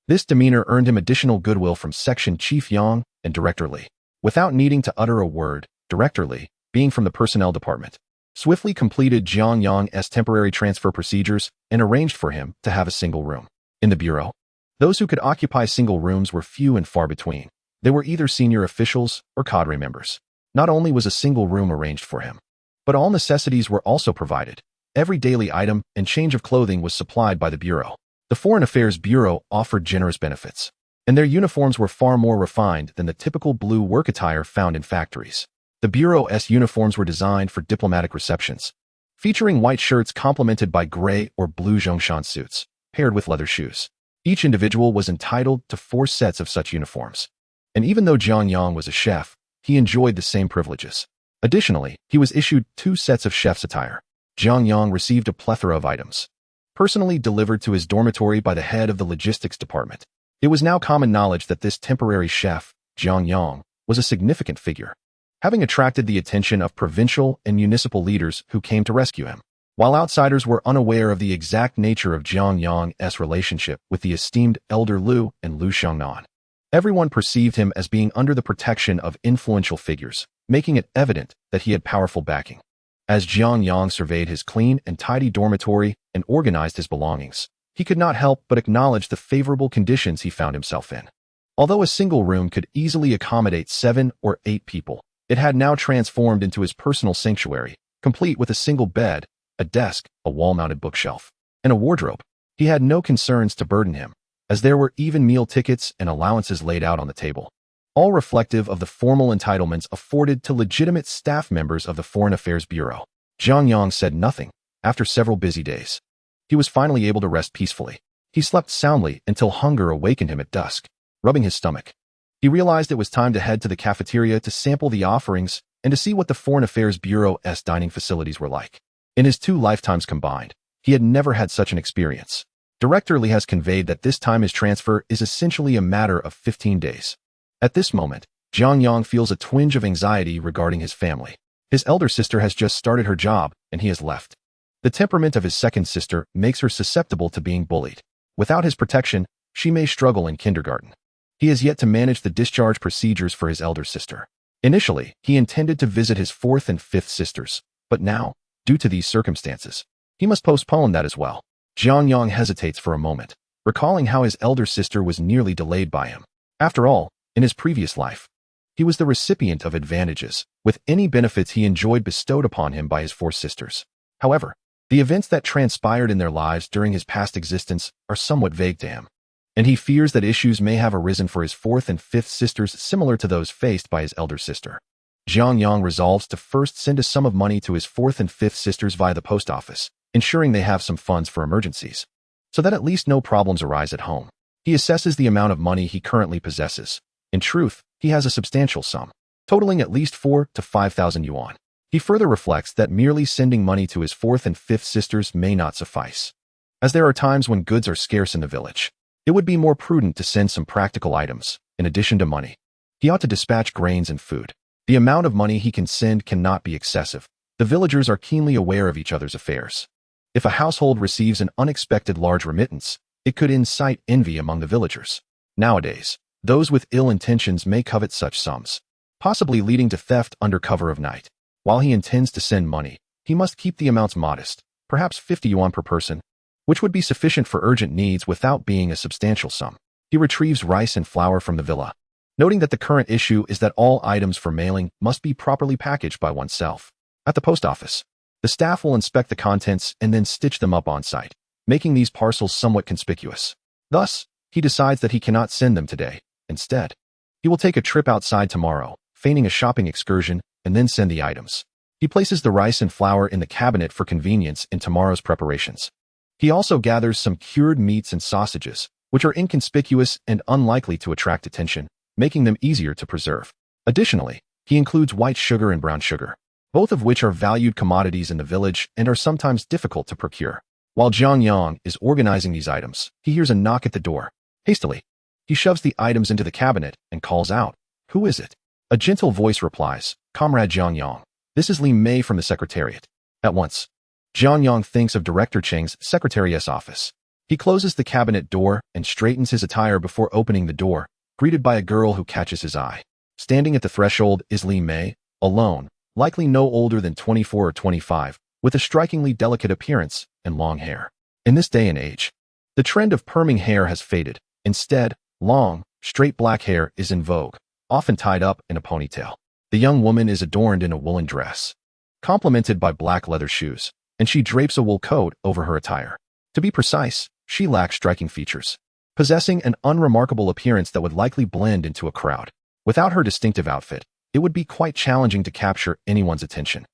This demeanor earned him additional goodwill from Section Chief Yang and Director Li. Without needing to utter a word, Director Li, being from the personnel department, swiftly completed Jiang Yang's temporary transfer procedures and arranged for him to have a single room. In the bureau, those who could occupy single rooms were few and far between. They were either senior officials or cadre members. Not only was a single room arranged for him, but all necessities were also provided. Every daily item and change of clothing was supplied by the bureau. The Foreign Affairs Bureau offered generous benefits, and their uniforms were far more refined than the typical blue work attire found in factories. The Bureau's uniforms were designed for diplomatic receptions, featuring white shirts complemented by gray or blue Zhongshan suits, paired with leather shoes. Each individual was entitled to 4 sets of such uniforms. And even though Jiang Yang was a chef, he enjoyed the same privileges. Additionally, he was issued 2 sets of chef's attire. Jiang Yang received a plethora of items, personally delivered to his dormitory by the head of the logistics department. It was now common knowledge that this temporary chef, Jiang Yang, was a significant figure, having attracted the attention of provincial and municipal leaders who came to rescue him. While outsiders were unaware of the exact nature of Jiang Yang's relationship with the esteemed elder Liu and Liu Xiangnan, everyone perceived him as being under the protection of influential figures, making it evident that he had powerful backing. As Jiang Yang surveyed his clean and tidy dormitory and organized his belongings, he could not help but acknowledge the favorable conditions he found himself in. Although a single room could easily accommodate 7 or 8 people, it had now transformed into his personal sanctuary, complete with a single bed, a desk, a wall-mounted bookshelf, and a wardrobe. He had no concerns to burden him, as there were even meal tickets and allowances laid out on the table, all reflective of the formal entitlements afforded to legitimate staff members of the Foreign Affairs Bureau. Jiang Yang said nothing. After several busy days, he was finally able to rest peacefully. He slept soundly until hunger awakened him at dusk. Rubbing his stomach, he realized it was time to head to the cafeteria to sample the offerings and to see what the Foreign Affairs Bureau's dining facilities were like. In his 2 lifetimes combined, he had never had such an experience. Director Li has conveyed that this time his transfer is essentially a matter of 15 days. At this moment, Jiang Yang feels a twinge of anxiety regarding his family. His elder sister has just started her job, and he has left. The temperament of his second sister makes her susceptible to being bullied. Without his protection, she may struggle in kindergarten. He has yet to manage the discharge procedures for his elder sister. Initially, he intended to visit his 4th and 5th sisters, but now, due to these circumstances, he must postpone that as well. Jiang Yang hesitates for a moment, recalling how his elder sister was nearly delayed by him. After all, in his previous life, he was the recipient of advantages, with any benefits he enjoyed bestowed upon him by his 4 sisters. However, the events that transpired in their lives during his past existence are somewhat vague to him, and he fears that issues may have arisen for his 4th and 5th sisters similar to those faced by his elder sister. Jiang Yang resolves to first send a sum of money to his 4th and 5th sisters via the post office, ensuring they have some funds for emergencies, so that at least no problems arise at home. He assesses the amount of money he currently possesses. In truth, he has a substantial sum, totaling at least 4,000 to 5,000 yuan. He further reflects that merely sending money to his 4th and 5th sisters may not suffice, as there are times when goods are scarce in the village. It would be more prudent to send some practical items, in addition to money. He ought to dispatch grains and food. The amount of money he can send cannot be excessive. The villagers are keenly aware of each other's affairs. If a household receives an unexpected large remittance, it could incite envy among the villagers. Nowadays, those with ill intentions may covet such sums, possibly leading to theft under cover of night. While he intends to send money, he must keep the amounts modest, perhaps 50 yuan per person, which would be sufficient for urgent needs without being a substantial sum. He retrieves rice and flour from the villa, noting that the current issue is that all items for mailing must be properly packaged by oneself. At the post office, the staff will inspect the contents and then stitch them up on site, making these parcels somewhat conspicuous. Thus, he decides that he cannot send them today. Instead, he will take a trip outside tomorrow, feigning a shopping excursion, and then send the items. He places the rice and flour in the cabinet for convenience in tomorrow's preparations. He also gathers some cured meats and sausages, which are inconspicuous and unlikely to attract attention, making them easier to preserve. Additionally, he includes white sugar and brown sugar, both of which are valued commodities in the village and are sometimes difficult to procure. While Jiang Yang is organizing these items, he hears a knock at the door. Hastily, he shoves the items into the cabinet and calls out, "Who is it?" A gentle voice replies, "Comrade Jiang Yang, this is Liu Meifeng from the Secretariat." At once, Jiang Yang thinks of Director Cheng's Secretariat's office. He closes the cabinet door and straightens his attire before opening the door, greeted by a girl who catches his eye. Standing at the threshold is Liu Mei, alone, likely no older than 24 or 25, with a strikingly delicate appearance and long hair. In this day and age, the trend of perming hair has faded. Instead, long, straight black hair is in vogue, often tied up in a ponytail. The young woman is adorned in a woolen dress, complemented by black leather shoes, and she drapes a wool coat over her attire. To be precise, she lacks striking features, possessing an unremarkable appearance that would likely blend into a crowd. Without her distinctive outfit, it would be quite challenging to capture anyone's attention.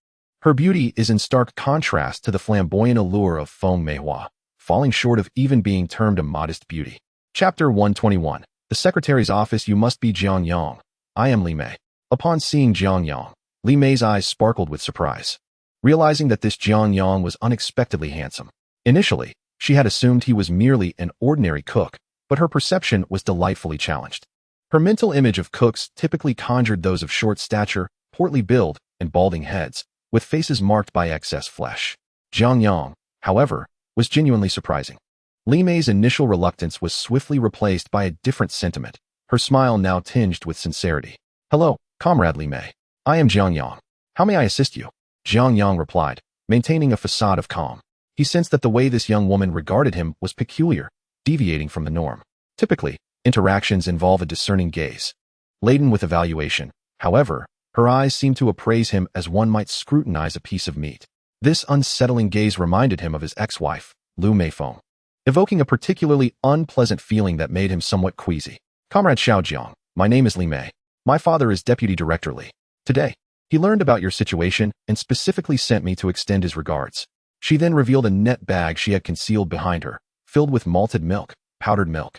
Her beauty is in stark contrast to the flamboyant allure of Feng Meihua, falling short of even being termed a modest beauty. Chapter 121. The Secretary's Office. You must be Jiang Yang. I am Liu Mei. Upon seeing Jiang Yang, Liu Mei's eyes sparkled with surprise, realizing that this Jiang Yang was unexpectedly handsome. Initially, she had assumed he was merely an ordinary cook, but her perception was delightfully challenged. Her mental image of cooks typically conjured those of short stature, portly build, and balding heads, with faces marked by excess flesh. Jiang Yang, however, was genuinely surprising. Liu Mei's initial reluctance was swiftly replaced by a different sentiment, her smile now tinged with sincerity. "Hello, Comrade Liu Mei. I am Jiang Yang. How may I assist you?" Jiang Yang replied, maintaining a facade of calm. He sensed that the way this young woman regarded him was peculiar, deviating from the norm. Typically, interactions involve a discerning gaze, laden with evaluation. However, Her eyes seemed to appraise him as one might scrutinize a piece of meat. This unsettling gaze reminded him of his ex-wife, Liu Meifeng, evoking a particularly unpleasant feeling that made him somewhat queasy. Comrade Xiaojiang, my name is Li Mei. My father is Deputy Director Li. Today, he learned about your situation and specifically sent me to extend his regards. She then revealed a net bag she had concealed behind her, filled with malted milk, powdered milk,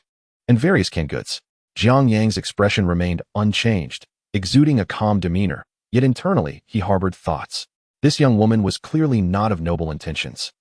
and various canned goods. Jiang Yang's expression remained unchanged, exuding a calm demeanor, yet internally he harbored thoughts. This young woman was clearly not of noble intentions.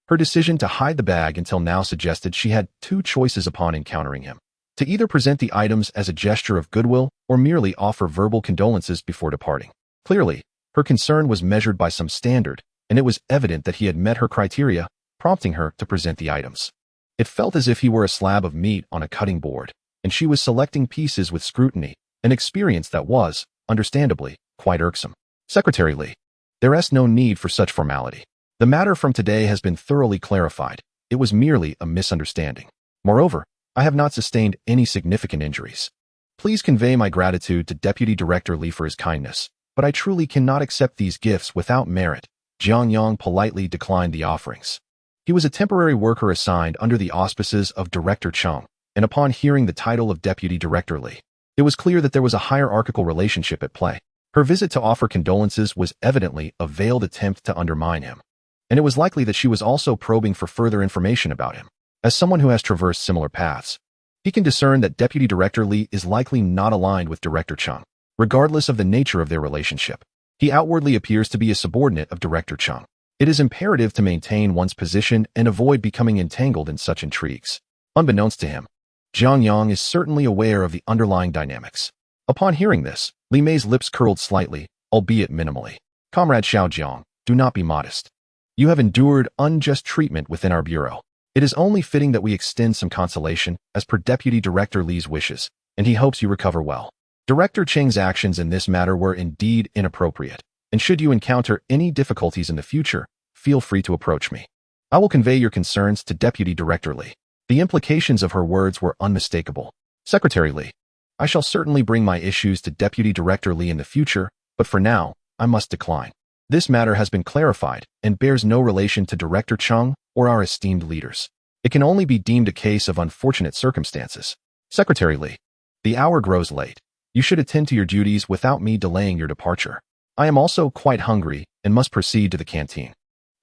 Her decision to hide the bag until now suggested she had two choices upon encountering him: to either present the items as a gesture of goodwill or merely offer verbal condolences before departing. Clearly, her concern was measured by some standard, and it was evident that he had met her criteria, prompting her to present the items. It felt as if he were a slab of meat on a cutting board, and she was selecting pieces with scrutiny, an experience that was, understandably, quite irksome. Secretary Li, there is no need for such formality. The matter from today has been thoroughly clarified. It was merely a misunderstanding. Moreover, I have not sustained any significant injuries. Please convey my gratitude to Deputy Director Li for his kindness, but I truly cannot accept these gifts without merit. Jiang Yang politely declined the offerings. He was a temporary worker assigned under the auspices of Director Cheng, and upon hearing the title of Deputy Director Li, it was clear that there was a hierarchical relationship at play. Her visit to offer condolences was evidently a veiled attempt to undermine him, and it was likely that she was also probing for further information about him. As someone who has traversed similar paths, he can discern that Deputy Director Li is likely not aligned with Director Cheng. Regardless of the nature of their relationship, he outwardly appears to be a subordinate of Director Cheng. It is imperative to maintain one's position and avoid becoming entangled in such intrigues. Unbeknownst to him, Jiang Yang is certainly aware of the underlying dynamics. Upon hearing this, Li Mei's lips curled slightly, albeit minimally. Comrade Xiaojiang, do not be modest. You have endured unjust treatment within our bureau. It is only fitting that we extend some consolation, as per Deputy Director Li's wishes, and he hopes you recover well. Director Cheng's actions in this matter were indeed inappropriate, and should you encounter any difficulties in the future, feel free to approach me. I will convey your concerns to Deputy Director Li. The implications of her words were unmistakable. Secretary Li, I shall certainly bring my issues to Deputy Director Li in the future, but for now, I must decline. This matter has been clarified and bears no relation to Director Cheng or our esteemed leaders. It can only be deemed a case of unfortunate circumstances. Secretary Li, the hour grows late. You should attend to your duties without me delaying your departure. I am also quite hungry and must proceed to the canteen.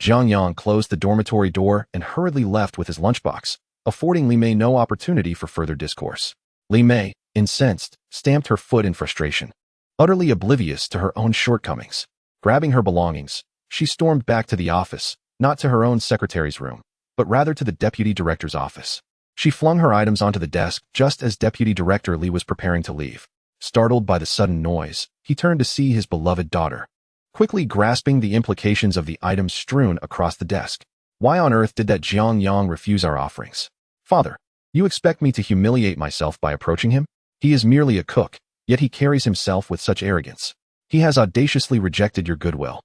Jiang Yang closed the dormitory door and hurriedly left with his lunchbox, affording Li Mei no opportunity for further discourse. Li Mei, incensed, stamped her foot in frustration. Utterly oblivious to her own shortcomings, grabbing her belongings, she stormed back to the office, not to her own secretary's room, but rather to the deputy director's office. She flung her items onto the desk just as Deputy Director Li was preparing to leave. Startled by the sudden noise, he turned to see his beloved daughter, quickly grasping the implications of the items strewn across the desk. Why on earth did that Jiang Yang refuse our offerings? Father, you expect me to humiliate myself by approaching him? He is merely a cook, yet he carries himself with such arrogance. He has audaciously rejected your goodwill,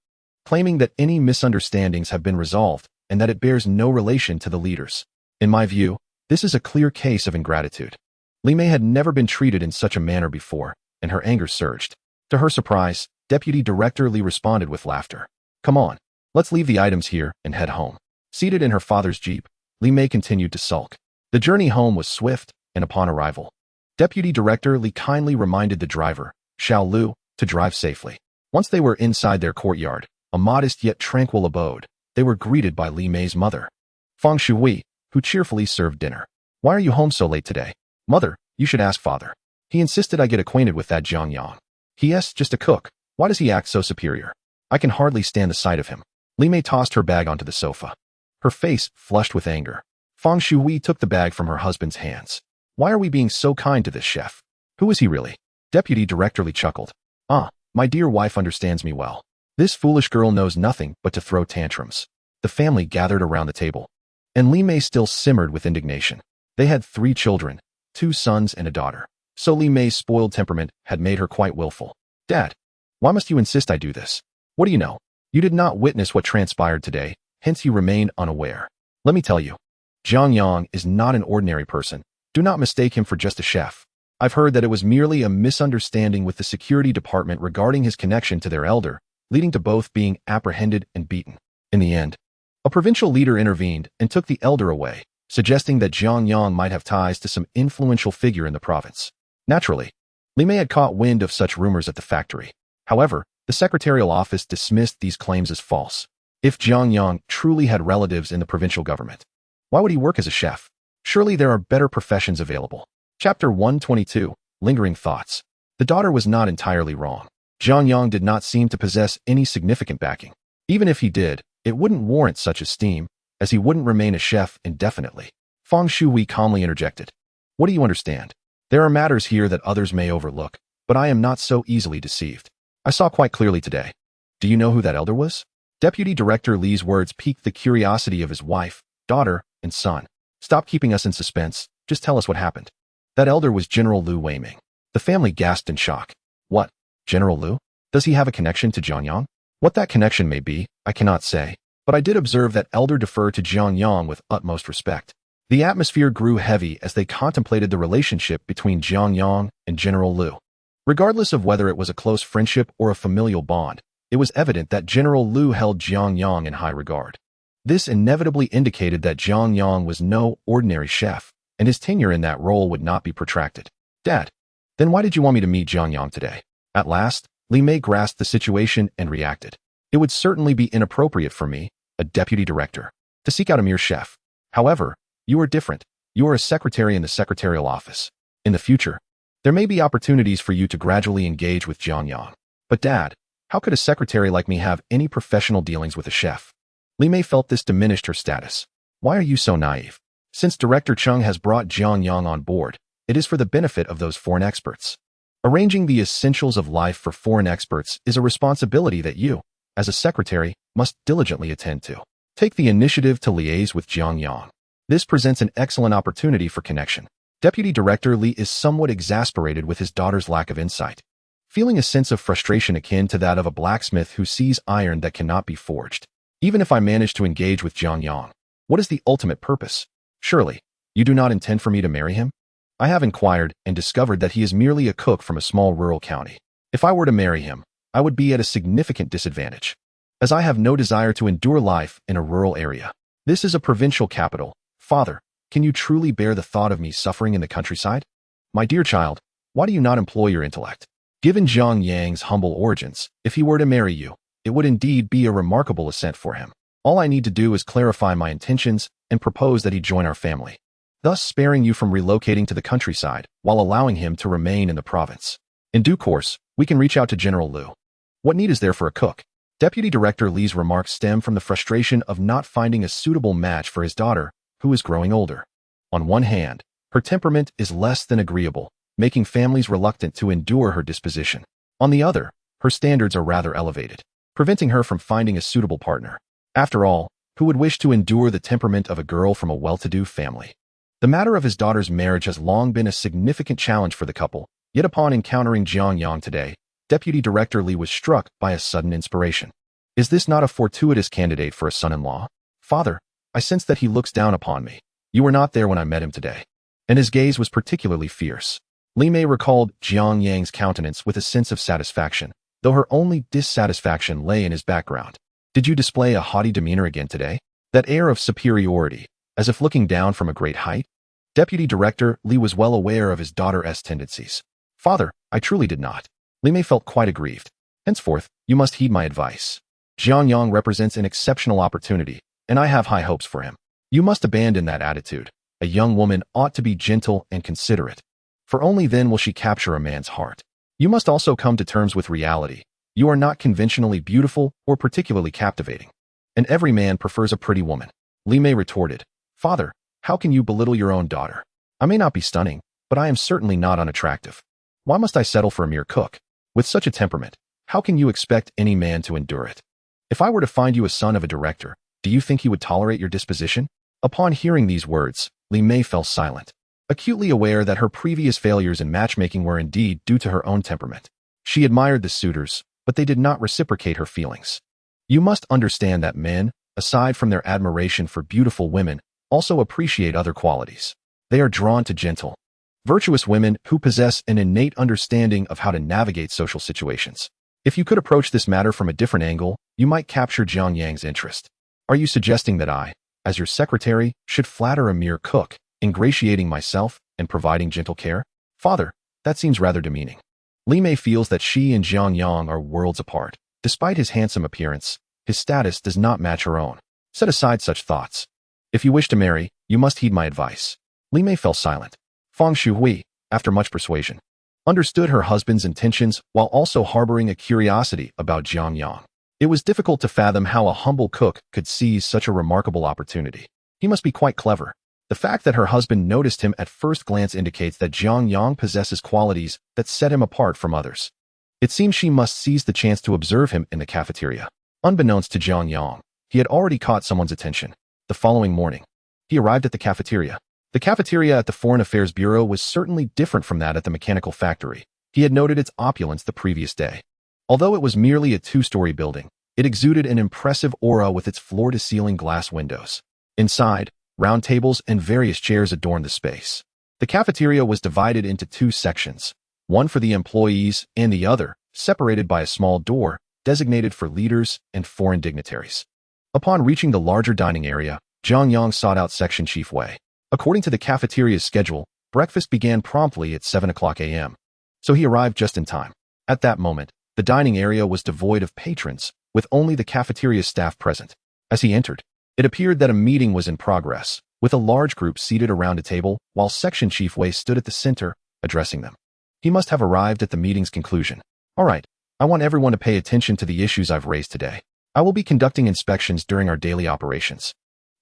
claiming that any misunderstandings have been resolved and that it bears no relation to the leaders. In my view, this is a clear case of ingratitude. Li Mei had never been treated in such a manner before, and her anger surged. To her surprise, Deputy Director Li responded with laughter. Come on, let's leave the items here and head home. Seated in her father's jeep, Li Mei continued to sulk. The journey home was swift, and upon arrival, Deputy Director Li kindly reminded the driver, Xiao Lu, to drive safely. Once they were inside their courtyard, a modest yet tranquil abode, they were greeted by Li Mei's mother, Fang Shui, who cheerfully served dinner. Why are you home so late today? Mother, you should ask father. He insisted I get acquainted with that Jiang Yang. He is just a cook. Why does he act so superior? I can hardly stand the sight of him. Li Mei tossed her bag onto the sofa, her face flushed with anger. Fang Shui took the bag from her husband's hands. Why are we being so kind to this chef? Who is he really? Deputy Director Li chuckled. My dear wife understands me well. This foolish girl knows nothing but to throw tantrums. The family gathered around the table, and Li Mei still simmered with indignation. They had 3 children, 2 sons and a daughter. So Li Mei's spoiled temperament had made her quite willful. Dad, why must you insist I do this? What do you know? You did not witness what transpired today, hence you remain unaware. Let me tell you, Jiang Yang is not an ordinary person. Do not mistake him for just a chef. I've heard that it was merely a misunderstanding with the security department regarding his connection to their elder, leading to both being apprehended and beaten. In the end, a provincial leader intervened and took the elder away, suggesting that Jiang Yang might have ties to some influential figure in the province. Naturally, Liu Mei had caught wind of such rumors at the factory. However, the secretarial office dismissed these claims as false. If Jiang Yang truly had relatives in the provincial government, why would he work as a chef? Surely there are better professions available. Chapter 122, Lingering Thoughts. The daughter was not entirely wrong. Jiang Yang did not seem to possess any significant backing. Even if he did, it wouldn't warrant such esteem, as he wouldn't remain a chef indefinitely. Feng Shui calmly interjected. What do you understand? There are matters here that others may overlook, but I am not so easily deceived. I saw quite clearly today. Do you know who that elder was? Deputy Director Li's words piqued the curiosity of his wife, daughter, and son. Stop keeping us in suspense, just tell us what happened. That elder was General Liu Meifeng. The family gasped in shock. What? General Liu? Does he have a connection to Jiang Yang? What that connection may be, I cannot say, but I did observe that elder defer to Jiang Yang with utmost respect. The atmosphere grew heavy as they contemplated the relationship between Jiang Yang and General Liu. Regardless of whether it was a close friendship or a familial bond, it was evident that General Liu held Jiang Yang in high regard. This inevitably indicated that Jiang Yang was no ordinary chef, and his tenure in that role would not be protracted. Dad, then why did you want me to meet Jiang Yang today? At last, Liu Mei grasped the situation and reacted. It would certainly be inappropriate for me, a deputy director, to seek out a mere chef. However, you are different. You are a secretary in the secretarial office. In the future, there may be opportunities for you to gradually engage with Jiang Yang. But Dad, how could a secretary like me have any professional dealings with a chef? Liu Mei felt this diminished her status. Why are you so naive? Since Director Chung has brought Jiang Yang on board, it is for the benefit of those foreign experts. Arranging the essentials of life for foreign experts is a responsibility that you, as a secretary, must diligently attend to. Take the initiative to liaise with Jiang Yang. This presents an excellent opportunity for connection. Deputy Director Li is somewhat exasperated with his daughter's lack of insight, feeling a sense of frustration akin to that of a blacksmith who sees iron that cannot be forged. Even if I manage to engage with Jiang Yang, what is the ultimate purpose? Surely, you do not intend for me to marry him? I have inquired and discovered that he is merely a cook from a small rural county. If I were to marry him, I would be at a significant disadvantage, as I have no desire to endure life in a rural area. This is a provincial capital. Father, can you truly bear the thought of me suffering in the countryside? My dear child, why do you not employ your intellect? Given Jiang Yang's humble origins, if he were to marry you, it would indeed be a remarkable ascent for him. All I need to do is clarify my intentions and propose that he join our family, thus sparing you from relocating to the countryside while allowing him to remain in the province. In due course, we can reach out to General Liu. What need is there for a cook? Deputy Director Li's remarks stem from the frustration of not finding a suitable match for his daughter, who is growing older. On one hand, her temperament is less than agreeable, making families reluctant to endure her disposition. On the other, her standards are rather elevated, preventing her from finding a suitable partner. After all, who would wish to endure the temperament of a girl from a well-to-do family? The matter of his daughter's marriage has long been a significant challenge for the couple, yet upon encountering Jiang Yang today, Deputy Director Li was struck by a sudden inspiration. Is this not a fortuitous candidate for a son-in-law? Father, I sense that he looks down upon me. You were not there when I met him today, and his gaze was particularly fierce. Liu Mei recalled Jiang Yang's countenance with a sense of satisfaction, though her only dissatisfaction lay in his background. Did you display a haughty demeanor again today? That air of superiority, as if looking down from a great height? Deputy Director Li was well aware of his daughter's tendencies. Father, I truly did not. Liu Mei felt quite aggrieved. Henceforth, you must heed my advice. Jiang Yang represents an exceptional opportunity, and I have high hopes for him. You must abandon that attitude. A young woman ought to be gentle and considerate, for only then will she capture a man's heart. You must also come to terms with reality. You are not conventionally beautiful or particularly captivating, and every man prefers a pretty woman. Liu Mei retorted, Father, how can you belittle your own daughter? I may not be stunning, but I am certainly not unattractive. Why must I settle for a mere cook? With such a temperament, how can you expect any man to endure it? If I were to find you a son of a director, do you think he would tolerate your disposition? Upon hearing these words, Liu Mei fell silent, acutely aware that her previous failures in matchmaking were indeed due to her own temperament. She admired the suitors, but they did not reciprocate her feelings. You must understand that men, aside from their admiration for beautiful women, also appreciate other qualities. They are drawn to gentle, Virtuous women who possess an innate understanding of how to navigate social situations. If you could approach this matter from a different angle, you might capture Jiang Yang's interest. Are you suggesting that I, as your secretary, should flatter a mere cook, ingratiating myself and providing gentle care? Father, that seems rather demeaning. Li Mei feels that she and Jiang Yang are worlds apart. Despite his handsome appearance, his status does not match her own. Set aside such thoughts. If you wish to marry, you must heed my advice. Li Mei fell silent. Fang Shuhui, after much persuasion, understood her husband's intentions while also harboring a curiosity about Jiang Yang. It was difficult to fathom how a humble cook could seize such a remarkable opportunity. He must be quite clever. The fact that her husband noticed him at first glance indicates that Jiang Yang possesses qualities that set him apart from others. It seems she must seize the chance to observe him in the cafeteria. Unbeknownst to Jiang Yang, he had already caught someone's attention. The following morning, he arrived at the cafeteria. The cafeteria at the Foreign Affairs Bureau was certainly different from that at the mechanical factory. He had noted its opulence the previous day. Although it was merely a two-story building, it exuded an impressive aura with its floor-to-ceiling glass windows. Inside, round tables and various chairs adorned the space. The cafeteria was divided into two sections, one for the employees and the other, separated by a small door, designated for leaders and foreign dignitaries. Upon reaching the larger dining area, Jiang Yang sought out Section Chief Wei. According to the cafeteria's schedule, breakfast began promptly at 7 o'clock a.m., so he arrived just in time. At that moment, the dining area was devoid of patrons, with only the cafeteria staff present. As he entered, it appeared that a meeting was in progress, with a large group seated around a table, while Section Chief Wei stood at the center, addressing them. He must have arrived at the meeting's conclusion. All right, I want everyone to pay attention to the issues I've raised today. I will be conducting inspections during our daily operations.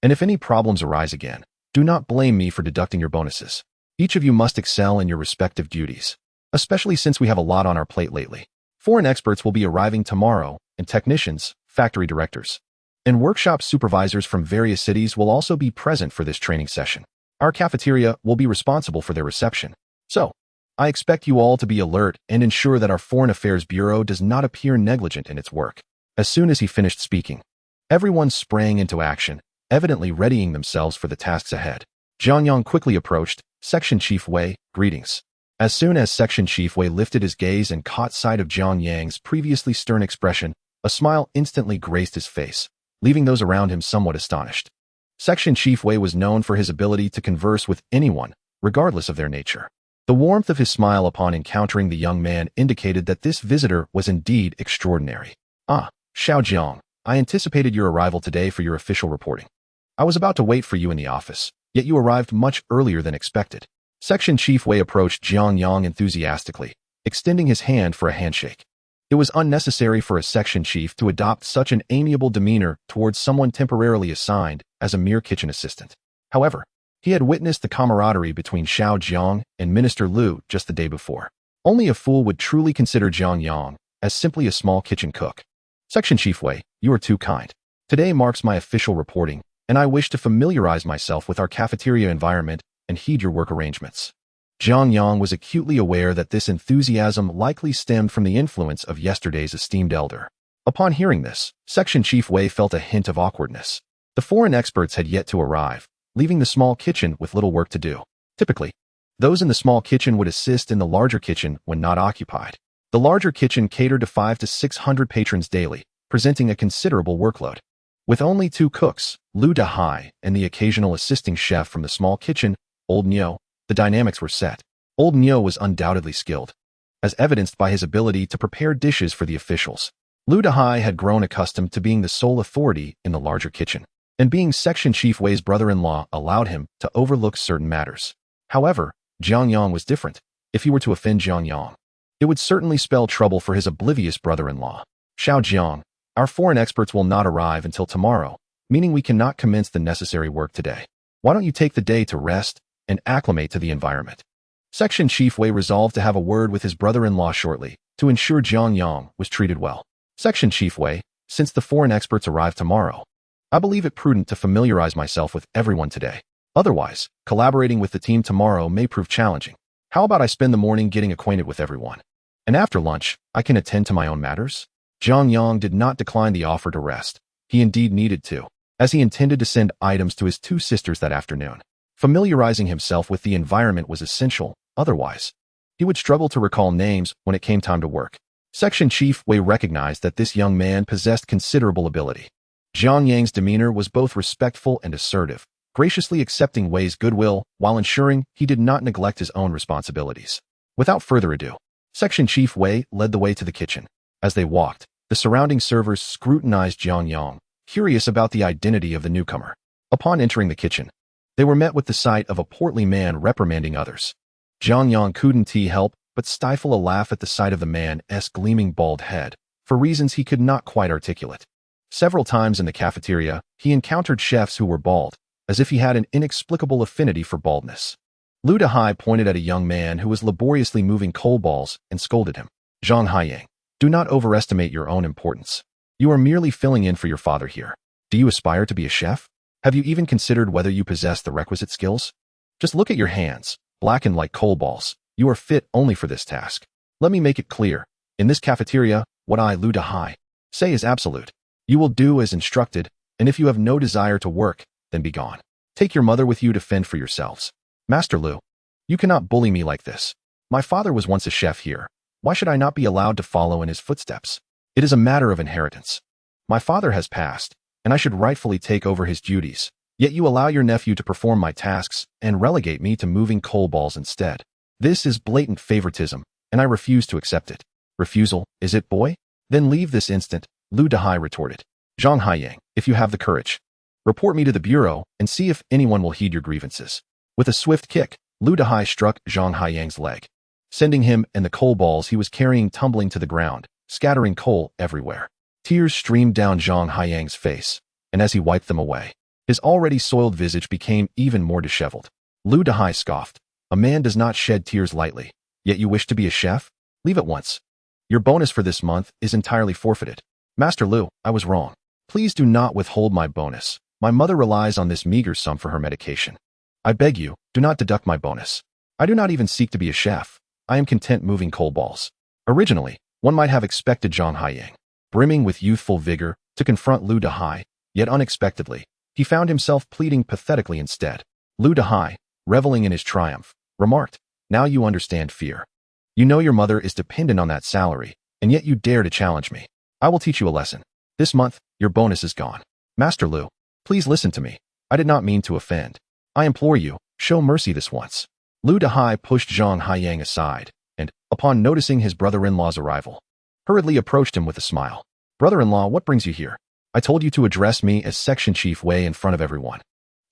And if any problems arise again, do not blame me for deducting your bonuses. Each of you must excel in your respective duties, especially since we have a lot on our plate lately. Foreign experts will be arriving tomorrow, and technicians, factory directors, and workshop supervisors from various cities will also be present for this training session. Our cafeteria will be responsible for their reception. So, I expect you all to be alert and ensure that our Foreign Affairs Bureau does not appear negligent in its work. As soon as he finished speaking, everyone sprang into action, evidently readying themselves for the tasks ahead. Jiang Yang quickly approached. Section Chief Wei, greetings. As soon as Section Chief Wei lifted his gaze and caught sight of Jiang Yang's previously stern expression, a smile instantly graced his face, leaving those around him somewhat astonished. Section Chief Wei was known for his ability to converse with anyone, regardless of their nature. The warmth of his smile upon encountering the young man indicated that this visitor was indeed extraordinary. Ah, Xiao Jiang, I anticipated your arrival today for your official reporting. I was about to wait for you in the office, yet you arrived much earlier than expected. Section Chief Wei approached Jiang Yang enthusiastically, extending his hand for a handshake. It was unnecessary for a section chief to adopt such an amiable demeanor towards someone temporarily assigned as a mere kitchen assistant. However, he had witnessed the camaraderie between Xiao Jiang and Minister Liu just the day before. Only a fool would truly consider Jiang Yang as simply a small kitchen cook. Section Chief Wei, you are too kind. Today marks my official reporting, and I wish to familiarize myself with our cafeteria environment and heed your work arrangements. Jiang Yang was acutely aware that this enthusiasm likely stemmed from the influence of yesterday's esteemed elder. Upon hearing this, Section Chief Wei felt a hint of awkwardness. The foreign experts had yet to arrive, leaving the small kitchen with little work to do. Typically, those in the small kitchen would assist in the larger kitchen when not occupied. The larger kitchen catered to 500 to 600 patrons daily, presenting a considerable workload. With only 2 cooks, Liu Dahai and the occasional assisting chef from the small kitchen, Old Nyo, the dynamics were set. Old Nyo was undoubtedly skilled, as evidenced by his ability to prepare dishes for the officials. Liu Dahai had grown accustomed to being the sole authority in the larger kitchen, and being Section Chief Wei's brother-in-law allowed him to overlook certain matters. However, Jiang Yang was different. If he were to offend Jiang Yang, it would certainly spell trouble for his oblivious brother-in-law. Xiao Jiang, our foreign experts will not arrive until tomorrow, meaning we cannot commence the necessary work today. Why don't you take the day to rest and acclimate to the environment? Section Chief Wei resolved to have a word with his brother-in-law shortly to ensure Jiang Yang was treated well. Section Chief Wei, since the foreign experts arrive tomorrow, I believe it prudent to familiarize myself with everyone today. Otherwise, collaborating with the team tomorrow may prove challenging. How about I spend the morning getting acquainted with everyone? And after lunch, I can attend to my own matters? Jiang Yang did not decline the offer to rest. He indeed needed to, as he intended to send items to his 2 sisters that afternoon. Familiarizing himself with the environment was essential, Otherwise, he would struggle to recall names when it came time to work. Section Chief Wei recognized that this young man possessed considerable ability. Jiang Yang's demeanor was both respectful and assertive, graciously accepting Wei's goodwill while ensuring he did not neglect his own responsibilities. Without further ado, Section Chief Wei led the way to the kitchen. As they walked, the surrounding servers scrutinized Jiang Yang, curious about the identity of the newcomer. Upon entering the kitchen, they were met with the sight of a portly man reprimanding others. Jiang Yang couldn't help but stifle a laugh at the sight of the man's gleaming bald head, for reasons he could not quite articulate. Several times in the cafeteria, he encountered chefs who were bald, as if he had an inexplicable affinity for baldness. Liu Dehai pointed at a young man who was laboriously moving coal balls and scolded him. Jiang Yang, do not overestimate your own importance. You are merely filling in for your father here. Do you aspire to be a chef? Have you even considered whether you possess the requisite skills? Just look at your hands, blackened like coal balls. You are fit only for this task. Let me make it clear. In this cafeteria, what I, Liu Dehai, say is absolute. You will do as instructed, and if you have no desire to work, then be gone. Take your mother with you to fend for yourselves. Master Liu, you cannot bully me like this. My father was once a chef here. Why should I not be allowed to follow in his footsteps? It is a matter of inheritance. My father has passed, and I should rightfully take over his duties. Yet you allow your nephew to perform my tasks and relegate me to moving coal balls instead. This is blatant favoritism, and I refuse to accept it. Refusal, is it, boy? Then leave this instant, Liu Dehai retorted. Jiang Yang, if you have the courage, report me to the bureau and see if anyone will heed your grievances. With a swift kick, Liu Dehai struck Jiang Yang's leg, sending him and the coal balls he was carrying tumbling to the ground, scattering coal everywhere. Tears streamed down Jiang Yang's face, and as he wiped them away, his already soiled visage became even more disheveled. Liu Dehai scoffed. A man does not shed tears lightly, yet you wish to be a chef? Leave at once. Your bonus for this month is entirely forfeited. Master Liu, I was wrong. Please do not withhold my bonus. My mother relies on this meager sum for her medication. I beg you, do not deduct my bonus. I do not even seek to be a chef. I am content moving coal balls. Originally, one might have expected Jiang Yang, brimming with youthful vigor, to confront Liu Dehai, yet unexpectedly, he found himself pleading pathetically instead. Liu Dehai, reveling in his triumph, remarked, now you understand fear. You know your mother is dependent on that salary, and yet you dare to challenge me. I will teach you a lesson. This month, your bonus is gone. Master Liu, please listen to me. I did not mean to offend. I implore you, show mercy this once. Liu Dehai pushed Jiang Yang aside, and, upon noticing his brother-in-law's arrival, hurriedly approached him with a smile. Brother-in-law, what brings you here? I told you to address me as Section Chief Wei in front of everyone.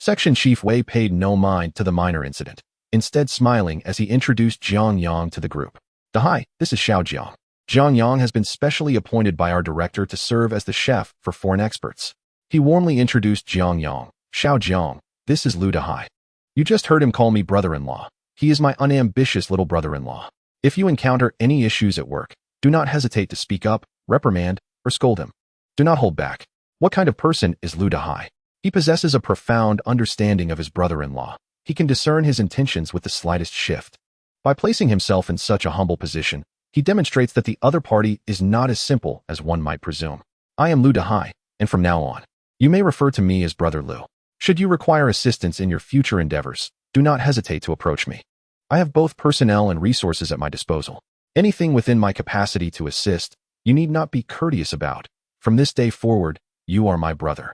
Section Chief Wei paid no mind to the minor incident, instead smiling as he introduced Jiang Yang to the group. Dehai, this is Xiao Jiang. Jiang Yang has been specially appointed by our director to serve as the chef for foreign experts. He warmly introduced Jiang Yang. Xiao Jiang, this is Liu Dehai. You just heard him call me brother-in-law. He is my unambitious little brother-in-law. If you encounter any issues at work, do not hesitate to speak up, reprimand, or scold him. Do not hold back. What kind of person is Liu Dehai? He possesses a profound understanding of his brother-in-law. He can discern his intentions with the slightest shift. By placing himself in such a humble position, he demonstrates that the other party is not as simple as one might presume. I am Liu Dehai, and from now on, you may refer to me as Brother Liu. Should you require assistance in your future endeavors, do not hesitate to approach me. I have both personnel and resources at my disposal. Anything within my capacity to assist, you need not be courteous about. From this day forward, you are my brother.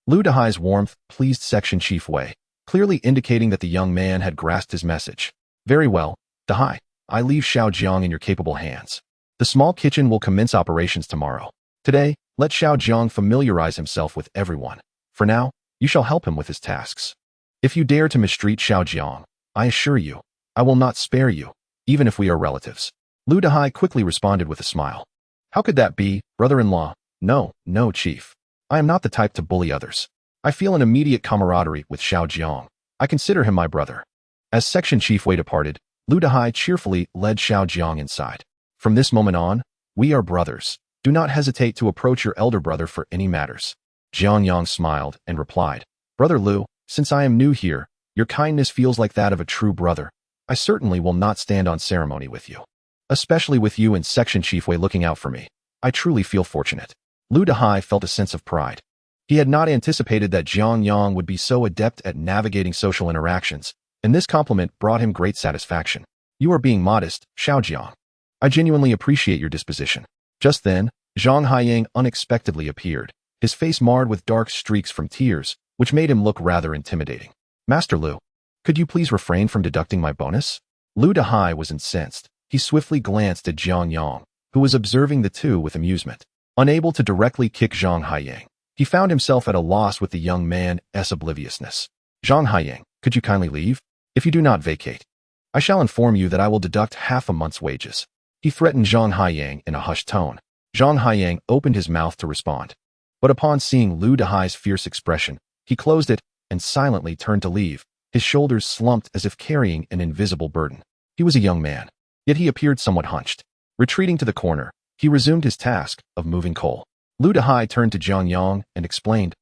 Liu Dehai's warmth pleased Section Chief Wei, clearly indicating that the young man had grasped his message. Very well, Dehai, I leave Xiao Jiang in your capable hands. The small kitchen will commence operations tomorrow. Today, let Xiao Jiang familiarize himself with everyone. For now, you shall help him with his tasks. If you dare to mistreat Xiao Jiang, I assure you, I will not spare you, even if we are relatives. Liu Dehai quickly responded with a smile. How could that be, brother-in-law? No, chief. I am not the type to bully others. I feel an immediate camaraderie with Xiao Jiang. I consider him my brother. As Section Chief Wei departed, Liu Dehai cheerfully led Xiao Jiang inside. From this moment on, we are brothers. Do not hesitate to approach your elder brother for any matters. Jiang Yang smiled and replied, Brother Liu, since I am new here, your kindness feels like that of a true brother. I certainly will not stand on ceremony with you. Especially with you and Section Chief Wei looking out for me. I truly feel fortunate. Liu Dehai felt a sense of pride. He had not anticipated that Jiang Yang would be so adept at navigating social interactions, and this compliment brought him great satisfaction. You are being modest, Xiaojiang. I genuinely appreciate your disposition. Just then, Zhang Haiyang unexpectedly appeared, his face marred with dark streaks from tears, which made him look rather intimidating. Master Liu, could you please refrain from deducting my bonus? Liu Dehai was incensed. He swiftly glanced at Jiang Yang, who was observing the two with amusement. Unable to directly kick Zhang Haiyang, he found himself at a loss with the young man's obliviousness. Zhang Haiyang, could you kindly leave? If you do not vacate, I shall inform you that I will deduct half a month's wages. He threatened Zhang Haiyang in a hushed tone. Zhang Haiyang opened his mouth to respond, but upon seeing Liu Dehai's fierce expression, he closed it and silently turned to leave, his shoulders slumped as if carrying an invisible burden. He was a young man, yet he appeared somewhat hunched. Retreating to the corner, he resumed his task of moving coal. Liu Dehai turned to Jiang Yang and explained,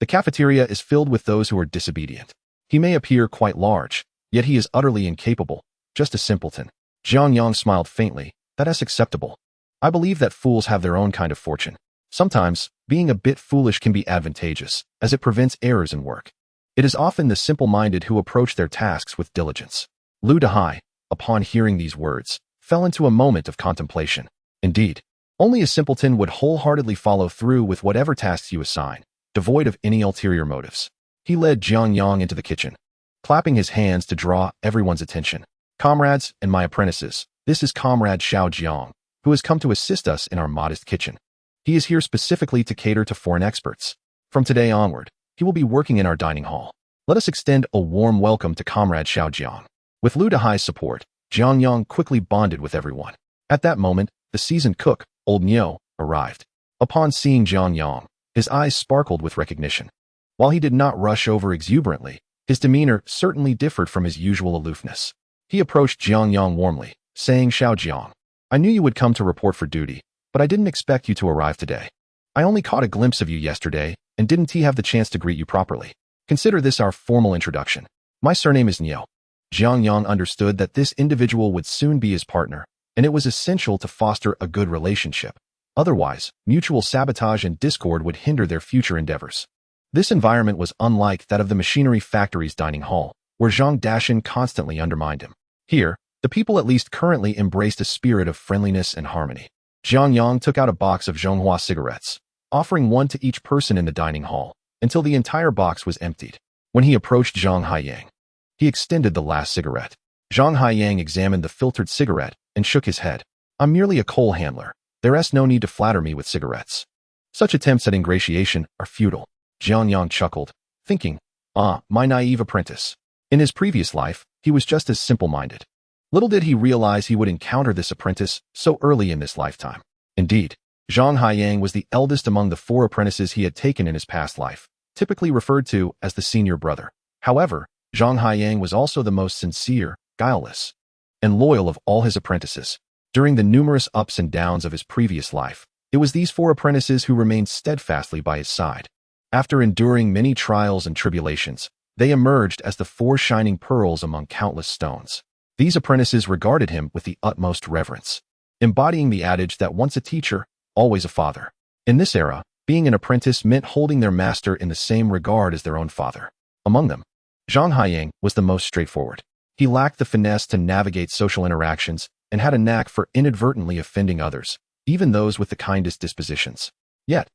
the cafeteria is filled with those who are disobedient. He may appear quite large, yet he is utterly incapable, just a simpleton. Jiang Yang smiled faintly. That is acceptable. I believe that fools have their own kind of fortune. Sometimes, being a bit foolish can be advantageous, as it prevents errors in work. It is often the simple-minded who approach their tasks with diligence. Liu Dehai, upon hearing these words, fell into a moment of contemplation. Indeed, only a simpleton would wholeheartedly follow through with whatever tasks you assign, devoid of any ulterior motives. He led Jiang Yang into the kitchen, clapping his hands to draw everyone's attention. Comrades and my apprentices, this is Comrade Xiaojiang, who has come to assist us in our modest kitchen. He is here specifically to cater to foreign experts. From today onward, he will be working in our dining hall. Let us extend a warm welcome to Comrade Xiaojiang. With Liu Dehai's support, Jiang Yang quickly bonded with everyone. At that moment, the seasoned cook, Old Niu, arrived. Upon seeing Jiang Yang, his eyes sparkled with recognition. While he did not rush over exuberantly, his demeanor certainly differed from his usual aloofness. He approached Jiang Yang warmly, saying, Xiaojiang, I knew you would come to report for duty, but I didn't expect you to arrive today. I only caught a glimpse of you yesterday and didn't have the chance to greet you properly. Consider this our formal introduction. My surname is Niu. Jiang Yang understood that this individual would soon be his partner, and it was essential to foster a good relationship. Otherwise, mutual sabotage and discord would hinder their future endeavors. This environment was unlike that of the machinery factory's dining hall, where Zhang Dashan constantly undermined him. Here, the people at least currently embraced a spirit of friendliness and harmony. Jiang Yang took out a box of Zhonghua cigarettes, offering one to each person in the dining hall, until the entire box was emptied. When he approached Zhang Haiyang, he extended the last cigarette. Zhang Haiyang examined the filtered cigarette and shook his head. I'm merely a coal handler. There's no need to flatter me with cigarettes. Such attempts at ingratiation are futile. Jiang Yang chuckled, thinking, my naive apprentice. In his previous life, he was just as simple-minded. Little did he realize he would encounter this apprentice so early in this lifetime. Indeed, Zhang Haiyang was the eldest among the 4 apprentices he had taken in his past life, typically referred to as the senior brother. However, Zhang Haiyang was also the most sincere, guileless, and loyal of all his apprentices. During the numerous ups and downs of his previous life, it was these 4 apprentices who remained steadfastly by his side. After enduring many trials and tribulations, they emerged as the 4 shining pearls among countless stones. These apprentices regarded him with the utmost reverence, embodying the adage that once a teacher, always a father. In this era, being an apprentice meant holding their master in the same regard as their own father. Among them, Zhang Haiyang was the most straightforward. He lacked the finesse to navigate social interactions and had a knack for inadvertently offending others, even those with the kindest dispositions. Yet,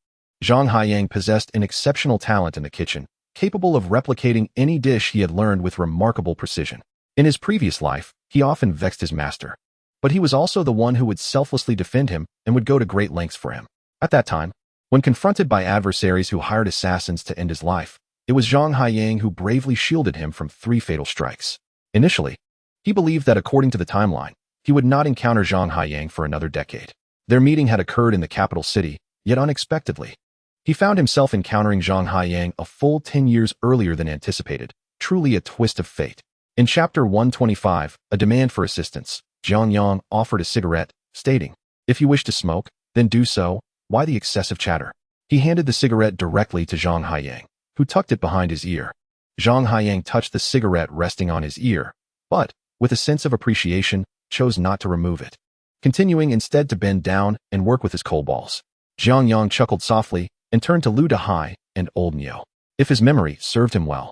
Zhang Haiyang possessed an exceptional talent in the kitchen, capable of replicating any dish he had learned with remarkable precision. In his previous life, he often vexed his master, but he was also the one who would selflessly defend him and would go to great lengths for him. At that time, when confronted by adversaries who hired assassins to end his life, it was Zhang Haiyang who bravely shielded him from 3 fatal strikes. Initially, he believed that according to the timeline, he would not encounter Zhang Haiyang for another decade. Their meeting had occurred in the capital city, yet unexpectedly, he found himself encountering Zhang Haiyang a full 10 years earlier than anticipated, truly a twist of fate. In Chapter 125, A Demand for Assistance, Jiang Yang offered a cigarette, stating, if you wish to smoke, then do so. Why the excessive chatter? He handed the cigarette directly to Zhang Haiyang, who tucked it behind his ear. Zhang Haiyang touched the cigarette resting on his ear, but, with a sense of appreciation, chose not to remove it, continuing instead to bend down and work with his coal balls. Jiang Yang chuckled softly and turned to Liu Dehai and Old Niu. If his memory served him well,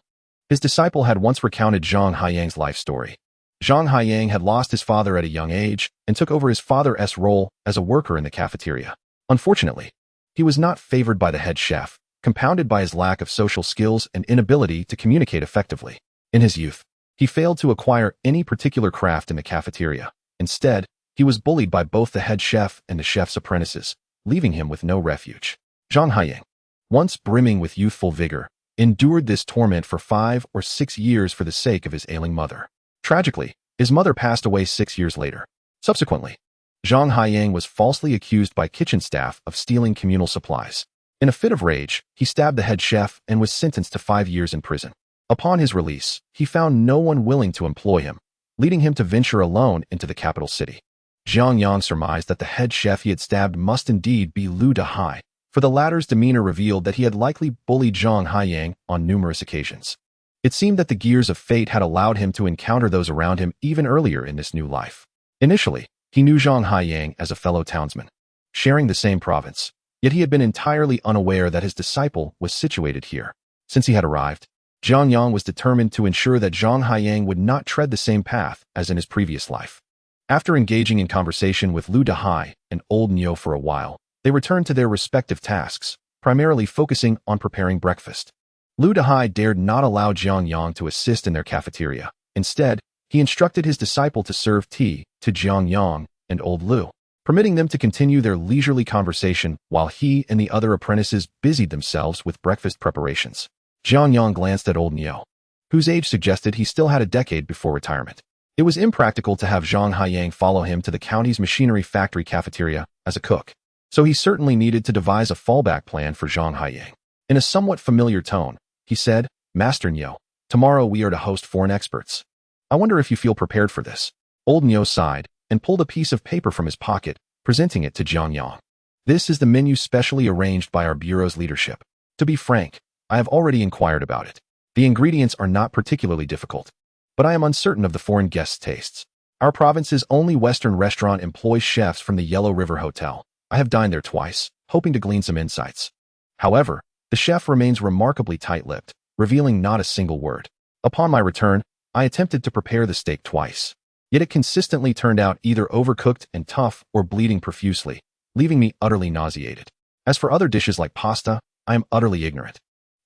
his disciple had once recounted Zhang Haiyang's life story. Jiang Yang had lost his father at a young age and took over his father's role as a worker in the cafeteria. Unfortunately, he was not favored by the head chef, compounded by his lack of social skills and inability to communicate effectively. In his youth, he failed to acquire any particular craft in the cafeteria. Instead, he was bullied by both the head chef and the chef's apprentices, leaving him with no refuge. Jiang Yang, once brimming with youthful vigor, endured this torment for 5 or 6 years for the sake of his ailing mother. Tragically, his mother passed away 6 years later. Subsequently, Jiang Yang was falsely accused by kitchen staff of stealing communal supplies. In a fit of rage, he stabbed the head chef and was sentenced to 5 years in prison. Upon his release, he found no one willing to employ him, leading him to venture alone into the capital city. Jiang Yang surmised that the head chef he had stabbed must indeed be Liu Meifeng, for the latter's demeanor revealed that he had likely bullied Jiang Yang on numerous occasions. It seemed that the gears of fate had allowed him to encounter those around him even earlier in this new life. Initially, he knew Jiang Yang as a fellow townsman, sharing the same province, yet he had been entirely unaware that his disciple was situated here. Since he had arrived, Jiang Yang was determined to ensure that Jiang Yang would not tread the same path as in his previous life. After engaging in conversation with Liu Meifeng and old Niu for a while, they returned to their respective tasks, primarily focusing on preparing breakfast. Liu Meifeng dared not allow Jiang Yang to assist in their cafeteria. Instead, he instructed his disciple to serve tea to Jiang Yang and old Liu, permitting them to continue their leisurely conversation while he and the other apprentices busied themselves with breakfast preparations. Jiang Yang glanced at old Niu, whose age suggested he still had a decade before retirement. It was impractical to have Jiang Yang follow him to the county's machinery factory cafeteria as a cook, so he certainly needed to devise a fallback plan for Jiang Yang. In a somewhat familiar tone, he said, "Master Niu, tomorrow we are to host foreign experts. I wonder if you feel prepared for this." Old Niu sighed and pulled a piece of paper from his pocket, presenting it to Jiang Yang. "This is the menu specially arranged by our bureau's leadership. To be frank, I have already inquired about it. The ingredients are not particularly difficult, but I am uncertain of the foreign guests' tastes. Our province's only Western restaurant employs chefs from the Yellow River Hotel. I have dined there twice, hoping to glean some insights. However, the chef remains remarkably tight-lipped, revealing not a single word. Upon my return, I attempted to prepare the steak twice, yet it consistently turned out either overcooked and tough or bleeding profusely, leaving me utterly nauseated. As for other dishes like pasta, I am utterly ignorant.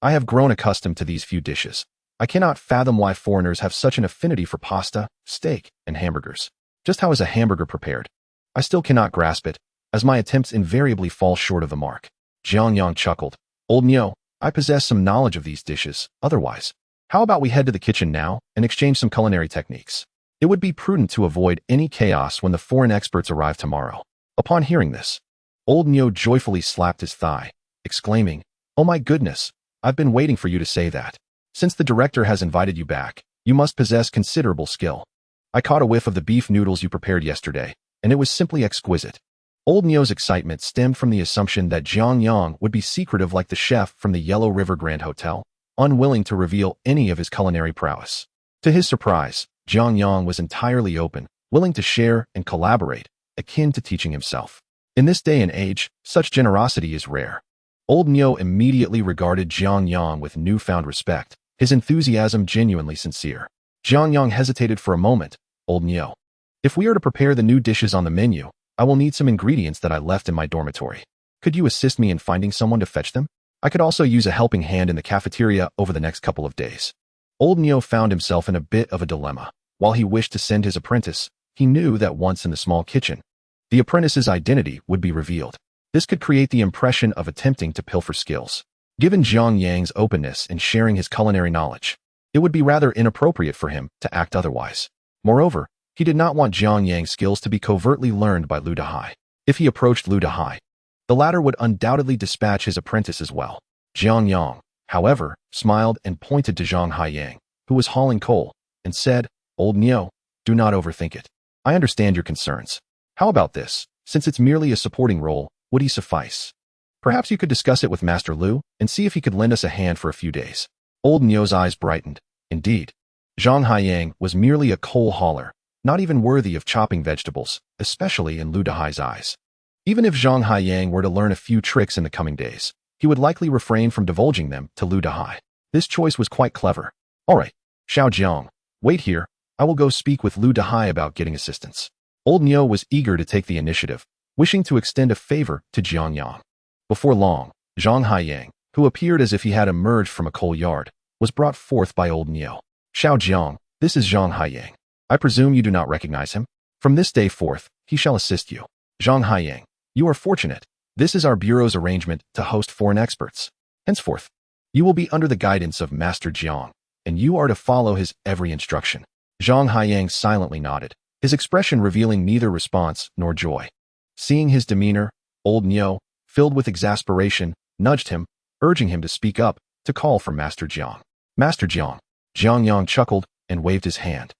I have grown accustomed to these few dishes. I cannot fathom why foreigners have such an affinity for pasta, steak, and hamburgers. Just how is a hamburger prepared? I still cannot grasp it, as my attempts invariably fall short of the mark." Jiang Yang chuckled. "Old Niu, I possess some knowledge of these dishes. Otherwise, how about we head to the kitchen now and exchange some culinary techniques? It would be prudent to avoid any chaos when the foreign experts arrive tomorrow." Upon hearing this, old Niu joyfully slapped his thigh, exclaiming, "Oh my goodness, I've been waiting for you to say that. Since the director has invited you back, you must possess considerable skill. I caught a whiff of the beef noodles you prepared yesterday, and it was simply exquisite." Old Niu's excitement stemmed from the assumption that Jiang Yang would be secretive like the chef from the Yellow River Grand Hotel, unwilling to reveal any of his culinary prowess. To his surprise, Jiang Yang was entirely open, willing to share and collaborate, akin to teaching himself. In this day and age, such generosity is rare. Old Niu immediately regarded Jiang Yang with newfound respect, his enthusiasm genuinely sincere. Jiang Yang hesitated for a moment. "Old Niu, if we are to prepare the new dishes on the menu, I will need some ingredients that I left in my dormitory. Could you assist me in finding someone to fetch them? I could also use a helping hand in the cafeteria over the next couple of days." Old Niu found himself in a bit of a dilemma. While he wished to send his apprentice, he knew that once in the small kitchen, the apprentice's identity would be revealed. This could create the impression of attempting to pilfer skills. Given Jiang Yang's openness in sharing his culinary knowledge, it would be rather inappropriate for him to act otherwise. Moreover, he did not want Jiang Yang's skills to be covertly learned by Liu Meifeng. If he approached Liu Meifeng, the latter would undoubtedly dispatch his apprentice as well. Jiang Yang, however, smiled and pointed to Jiang Yang, who was hauling coal, and said, "Old Niu, do not overthink it. I understand your concerns. How about this? Since it's merely a supporting role, would he suffice? Perhaps you could discuss it with Master Liu and see if he could lend us a hand for a few days." Old Niu's eyes brightened. Indeed, Jiang Yang was merely a coal hauler, not even worthy of chopping vegetables, especially in Liu Meifeng's eyes. Even if Jiang Yang were to learn a few tricks in the coming days, he would likely refrain from divulging them to Liu Meifeng. This choice was quite clever. "All right, Xiao Jiang, wait here. I will go speak with Liu Dehai about getting assistance. Old Niu was eager to take the initiative, wishing to extend a favor to Jiang Yang. Before long, Jiang Yang, who appeared as if he had emerged from a coal yard, was brought forth by old Niu. Xiao Jiang, this is Jiang Yang. I presume you do not recognize him? From this day forth, he shall assist you. Jiang Yang, you are fortunate. This is our bureau's arrangement to host foreign experts. Henceforth, you will be under the guidance of Master Jiang, and you are to follow his every instruction. Jiang Yang silently nodded, his expression revealing neither response nor joy. Seeing his demeanor, old Niu, filled with exasperation, nudged him, urging him to speak up, to call for Master Jiang. Master Jiang. Jiang Yang chuckled and waved his hand.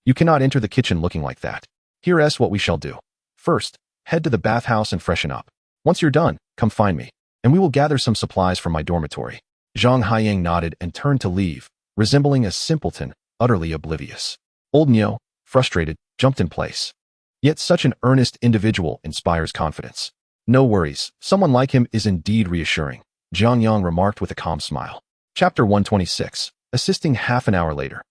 You cannot enter the kitchen looking like that. Here's what we shall do. First, head to the bathhouse and freshen up. Once you're done, come find me, and we will gather some supplies from my dormitory. Jiang Yang nodded and turned to leave, resembling a simpleton, utterly oblivious. Old Niu, frustrated, jumped in place. Yet such an earnest individual inspires confidence. No worries, someone like him is indeed reassuring, Jiang Yang remarked with a calm smile. Chapter 126, assisting half an hour later.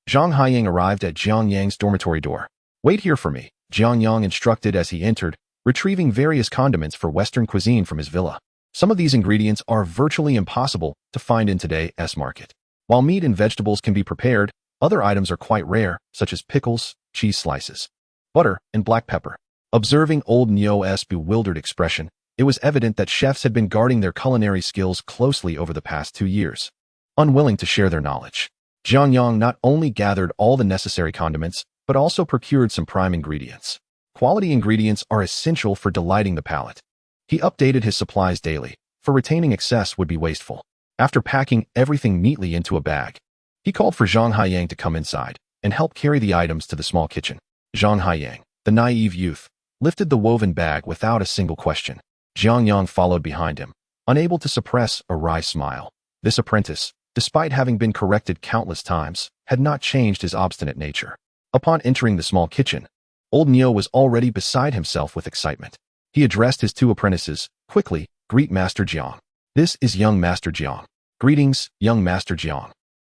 Jiang Yang arrived at Jiang Yang's dormitory door. Wait here for me, Jiang Yang instructed as he entered, retrieving various condiments for Western cuisine from his villa. Some of these ingredients are virtually impossible to find in today's market. While meat and vegetables can be prepared, other items are quite rare, such as pickles, cheese slices, butter, and black pepper. Observing old Niu's bewildered expression, it was evident that chefs had been guarding their culinary skills closely over the past 2 years. Unwilling to share their knowledge, Jiang Yang not only gathered all the necessary condiments, but also procured some prime ingredients. Quality ingredients are essential for delighting the palate. He updated his supplies daily, for retaining excess would be wasteful. After packing everything neatly into a bag, he called for Jiang Yang to come inside and help carry the items to the small kitchen. Jiang Yang, the naive youth, lifted the woven bag without a single question. Jiang Yang followed behind him, unable to suppress a wry smile. This apprentice, despite having been corrected countless times, had not changed his obstinate nature. Upon entering the small kitchen, old Niu was already beside himself with excitement. He addressed his 2 apprentices, quickly, greet Master Jiang. This is young Master Jiang. Greetings, young Master Jiang.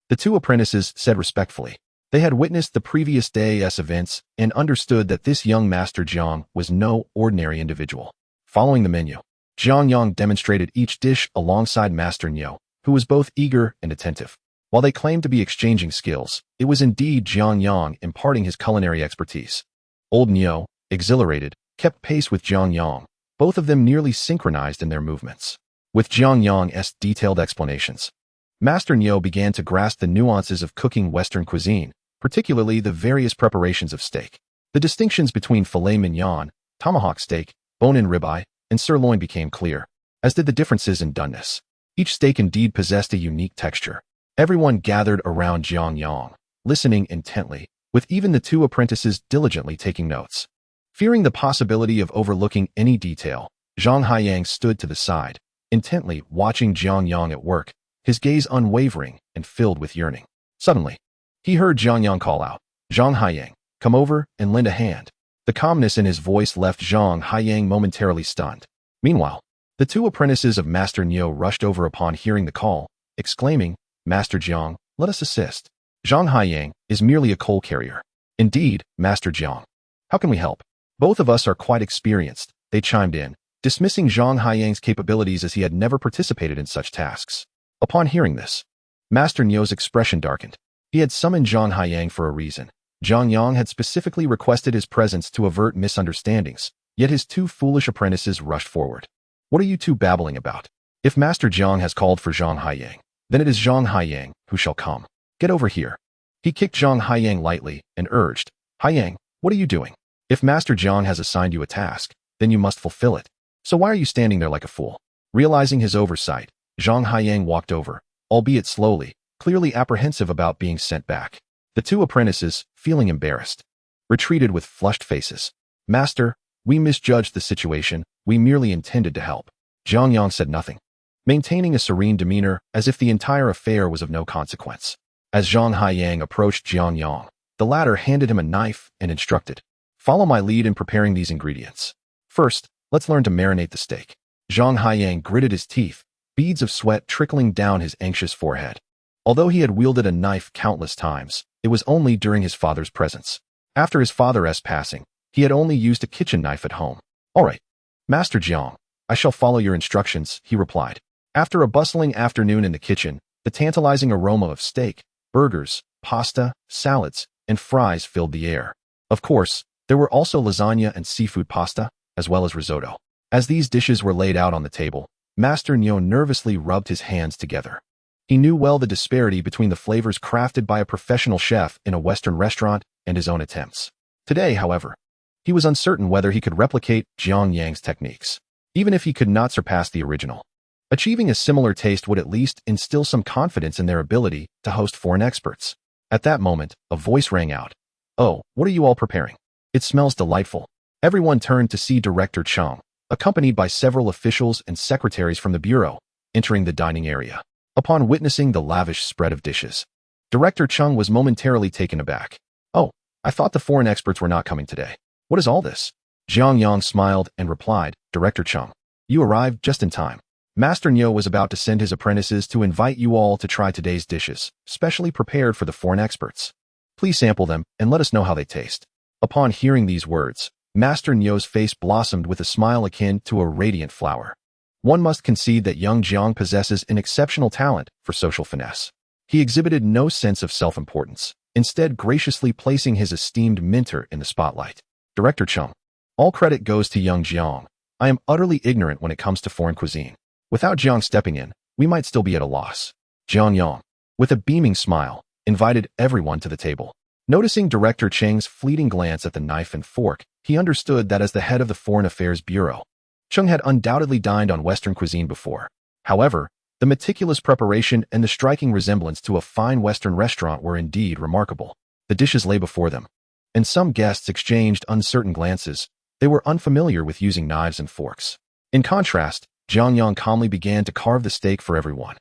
The 2 apprentices said respectfully. They had witnessed the previous day's events and understood that this young Master Jiang was no ordinary individual. Following the menu, Jiang Yang demonstrated each dish alongside Master Niu, who was both eager and attentive. While they claimed to be exchanging skills, it was indeed Jiang Yang imparting his culinary expertise. Old Niu, exhilarated, kept pace with Jiang Yang, both of them nearly synchronized in their movements. With Jiang Yang's detailed explanations, Master Niu began to grasp the nuances of cooking Western cuisine, particularly the various preparations of steak. The distinctions between filet mignon, tomahawk steak, bone-in ribeye, and sirloin became clear, as did the differences in doneness. Each steak indeed possessed a unique texture. Everyone gathered around Jiang Yang, listening intently, with even the 2 apprentices diligently taking notes. Fearing the possibility of overlooking any detail, Jiang Yang stood to the side, intently watching Jiang Yang at work, his gaze unwavering and filled with yearning. Suddenly, he heard Jiang Yang call out, Jiang Yang, come over and lend a hand. The calmness in his voice left Jiang Yang momentarily stunned. Meanwhile, the 2 apprentices of Master Niu rushed over upon hearing the call, exclaiming, Master Jiang, let us assist. Jiang Yang is merely a coal carrier. Indeed, Master Jiang. How can we help? Both of us are quite experienced, they chimed in, dismissing Jiang Yang's capabilities as he had never participated in such tasks. Upon hearing this, Master Niu's expression darkened. He had summoned Jiang Yang for a reason. Jiang Yang had specifically requested his presence to avert misunderstandings, yet his 2 foolish apprentices rushed forward. What are you 2 babbling about? If Master Jiang has called for Jiang Yang, then it is Jiang Yang who shall come. Get over here. He kicked Jiang Yang lightly and urged, Yang, what are you doing? If Master Jiang has assigned you a task, then you must fulfill it. So why are you standing there like a fool? Realizing his oversight, Jiang Yang walked over, albeit slowly, clearly apprehensive about being sent back. The 2 apprentices, feeling embarrassed, retreated with flushed faces. Master, we misjudged the situation, we merely intended to help. Jiang Yang said nothing, maintaining a serene demeanor as if the entire affair was of no consequence. As Jiang Yang approached Jiang Yang, the latter handed him a knife and instructed, follow my lead in preparing these ingredients. First, let's learn to marinate the steak. Jiang Yang gritted his teeth, beads of sweat trickling down his anxious forehead. Although he had wielded a knife countless times, It was only during his father's presence. After his father's passing, he had only used a kitchen knife at home. All right, Master Jiang, I shall follow your instructions, he replied. After a bustling afternoon in the kitchen, the tantalizing aroma of steak, burgers, pasta, salads, and fries filled the air. Of course, there were also lasagna and seafood pasta, as well as risotto. As these dishes were laid out on the table, Master Nyo nervously rubbed his hands together. He knew well the disparity between the flavors crafted by a professional chef in a Western restaurant and his own attempts. Today, however, he was uncertain whether he could replicate Jiang Yang's techniques, even if he could not surpass the original. Achieving a similar taste would at least instill some confidence in their ability to host foreign experts. At that moment, a voice rang out. "Oh, what are you all preparing? It smells delightful." Everyone turned to see Director Chung, accompanied by several officials and secretaries from the bureau, entering the dining area. Upon witnessing the lavish spread of dishes, Director Chung was momentarily taken aback. "Oh, I thought the foreign experts were not coming today. What is all this?" Jiang Yang smiled and replied, "Director Chung, you arrived just in time. Master Nyo was about to send his apprentices to invite you all to try today's dishes, specially prepared for the foreign experts. Please sample them and let us know how they taste." Upon hearing these words, Master Nyo's face blossomed with a smile akin to a radiant flower. One must concede that young Jiang possesses an exceptional talent for social finesse. He exhibited no sense of self-importance, instead graciously placing his esteemed mentor in the spotlight. "Director Chung, all credit goes to young Jiang. I am utterly ignorant when it comes to foreign cuisine. Without Jiang stepping in, we might still be at a loss." Jiang Yang, with a beaming smile, invited everyone to the table. Noticing Director Cheng's fleeting glance at the knife and fork, he understood that as the head of the Foreign Affairs Bureau, Chung had undoubtedly dined on Western cuisine before. However, the meticulous preparation and the striking resemblance to a fine Western restaurant were indeed remarkable. The dishes lay before them, and some guests exchanged uncertain glances. They were unfamiliar with using knives and forks. In contrast, Jiang Yang calmly began to carve the steak for everyone.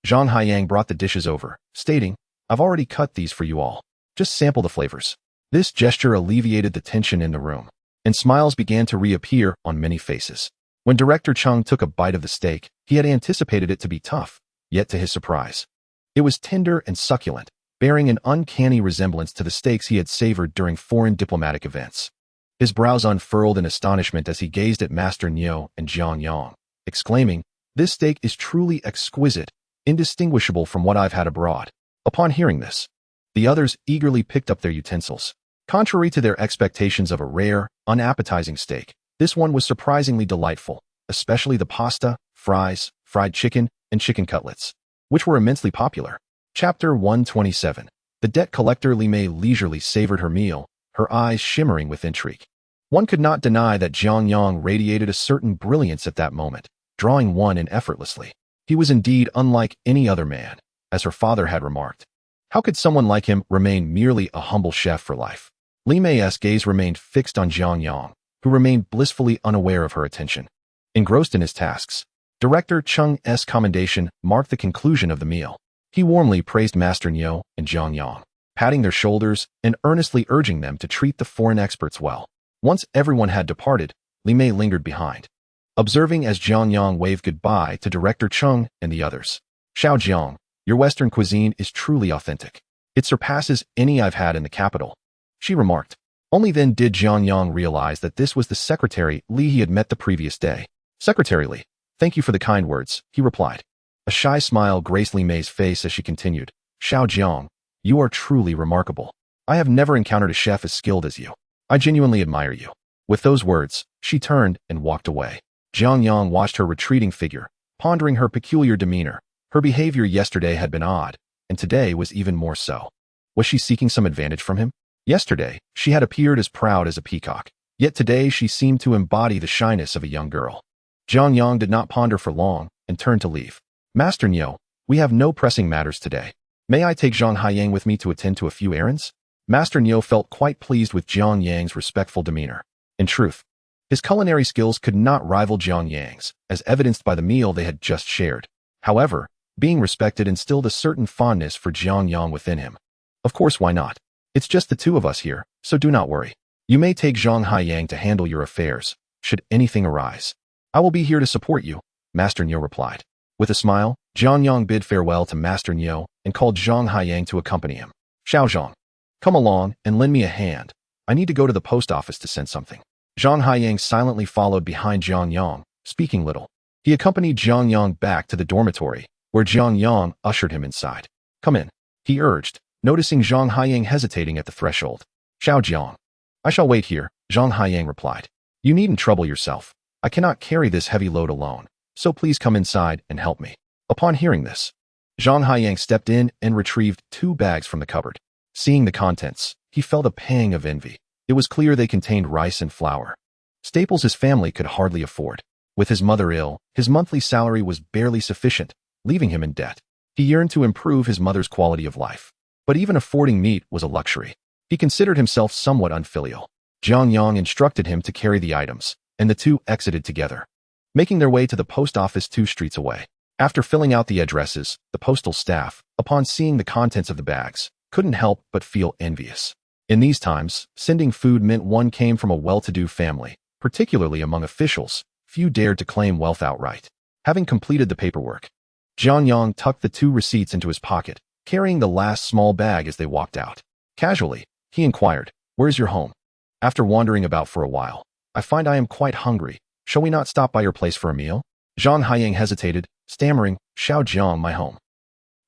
Zhang Haiyang brought the dishes over, stating, "I've already cut these for you all. Just sample the flavors." This gesture alleviated the tension in the room, and smiles began to reappear on many faces. When Director Chung took a bite of the steak, he had anticipated it to be tough, yet to his surprise, it was tender and succulent, bearing an uncanny resemblance to the steaks he had savored during foreign diplomatic events. His brows unfurled in astonishment as he gazed at Master Nyo and Jiang Yang, exclaiming, "This steak is truly exquisite, indistinguishable from what I've had abroad." Upon hearing this, the others eagerly picked up their utensils. Contrary to their expectations of a rare, unappetizing steak, this one was surprisingly delightful, especially the pasta, fries, fried chicken, and chicken cutlets, which were immensely popular. Chapter 127. The debt collector Li Mei leisurely savored her meal, her eyes shimmering with intrigue. One could not deny that Jiang Yang radiated a certain brilliance at that moment, drawing one in effortlessly. He was indeed unlike any other man, as her father had remarked. How could someone like him remain merely a humble chef for life? Li Mei's gaze remained fixed on Jiang Yang, who remained blissfully unaware of her attention. Engrossed in his tasks, Director Chung's commendation marked the conclusion of the meal. He warmly praised Master Nyo and Jiang Yang, patting their shoulders and earnestly urging them to treat the foreign experts well. Once everyone had departed, Li Mei lingered behind, observing as Jiang Yang waved goodbye to Director Chung and the others. "Xiao Jiang, your Western cuisine is truly authentic. It surpasses any I've had in the capital," she remarked. Only then did Jiang Yang realize that this was the Secretary Li he had met the previous day. "Secretary Li, thank you for the kind words," he replied. A shy smile graced Li Mei's face as she continued, "Xiao Jiang, you are truly remarkable. I have never encountered a chef as skilled as you. I genuinely admire you." With those words, she turned and walked away. Jiang Yang watched her retreating figure, pondering her peculiar demeanor. Her behavior yesterday had been odd, and today was even more so. Was she seeking some advantage from him? Yesterday, she had appeared as proud as a peacock, yet today she seemed to embody the shyness of a young girl. Jiang Yang did not ponder for long and turned to leave. "Master Nyo, we have no pressing matters today. May I take Zhang Haiyang with me to attend to a few errands?" Master Nyo felt quite pleased with Jiang Yang's respectful demeanor. In truth, his culinary skills could not rival Jiang Yang's, as evidenced by the meal they had just shared. However, being respected instilled a certain fondness for Jiang Yang within him. "Of course, why not? It's just the two of us here, so do not worry. You may take Zhang Haiyang to handle your affairs, should anything arise. I will be here to support you," Master Nyo replied. With a smile, Jiang Yang bid farewell to Master Nyo and called Zhang Haiyang to accompany him. "Xiao Zhang, Come along and lend me a hand. I need to go to the post office to send something. Jiang Yang silently followed behind Jiang Yang, speaking little. He accompanied Jiang Yang back to the dormitory, where Jiang Yang ushered him inside. Come in, he urged, noticing Jiang Yang hesitating at the threshold. Xiao Jiang. I shall wait here, Jiang Yang replied. You needn't trouble yourself. I cannot carry this heavy load alone, so please come inside and help me. Upon hearing this, Jiang Yang stepped in and retrieved 2 bags from the cupboard. Seeing the contents, he felt a pang of envy. It was clear they contained rice and flour, staples his family could hardly afford. With his mother ill, his monthly salary was barely sufficient, leaving him in debt. He yearned to improve his mother's quality of life. But even affording meat was a luxury. He considered himself somewhat unfilial. Jiang Yang instructed him to carry the items, and the two exited together, making their way to the post office 2 streets away. After filling out the addresses, the postal staff, upon seeing the contents of the bags, couldn't help but feel envious. In these times, sending food meant one came from a well-to-do family. Particularly among officials, few dared to claim wealth outright. Having completed the paperwork, Jiang Yang tucked the 2 receipts into his pocket, carrying the last small bag as they walked out. Casually, he inquired, "Where's your home?" After wandering about for a while, "I find I am quite hungry. Shall we not stop by your place for a meal?" Jiang Yang hesitated, stammering, "Xiao Jiang, my home.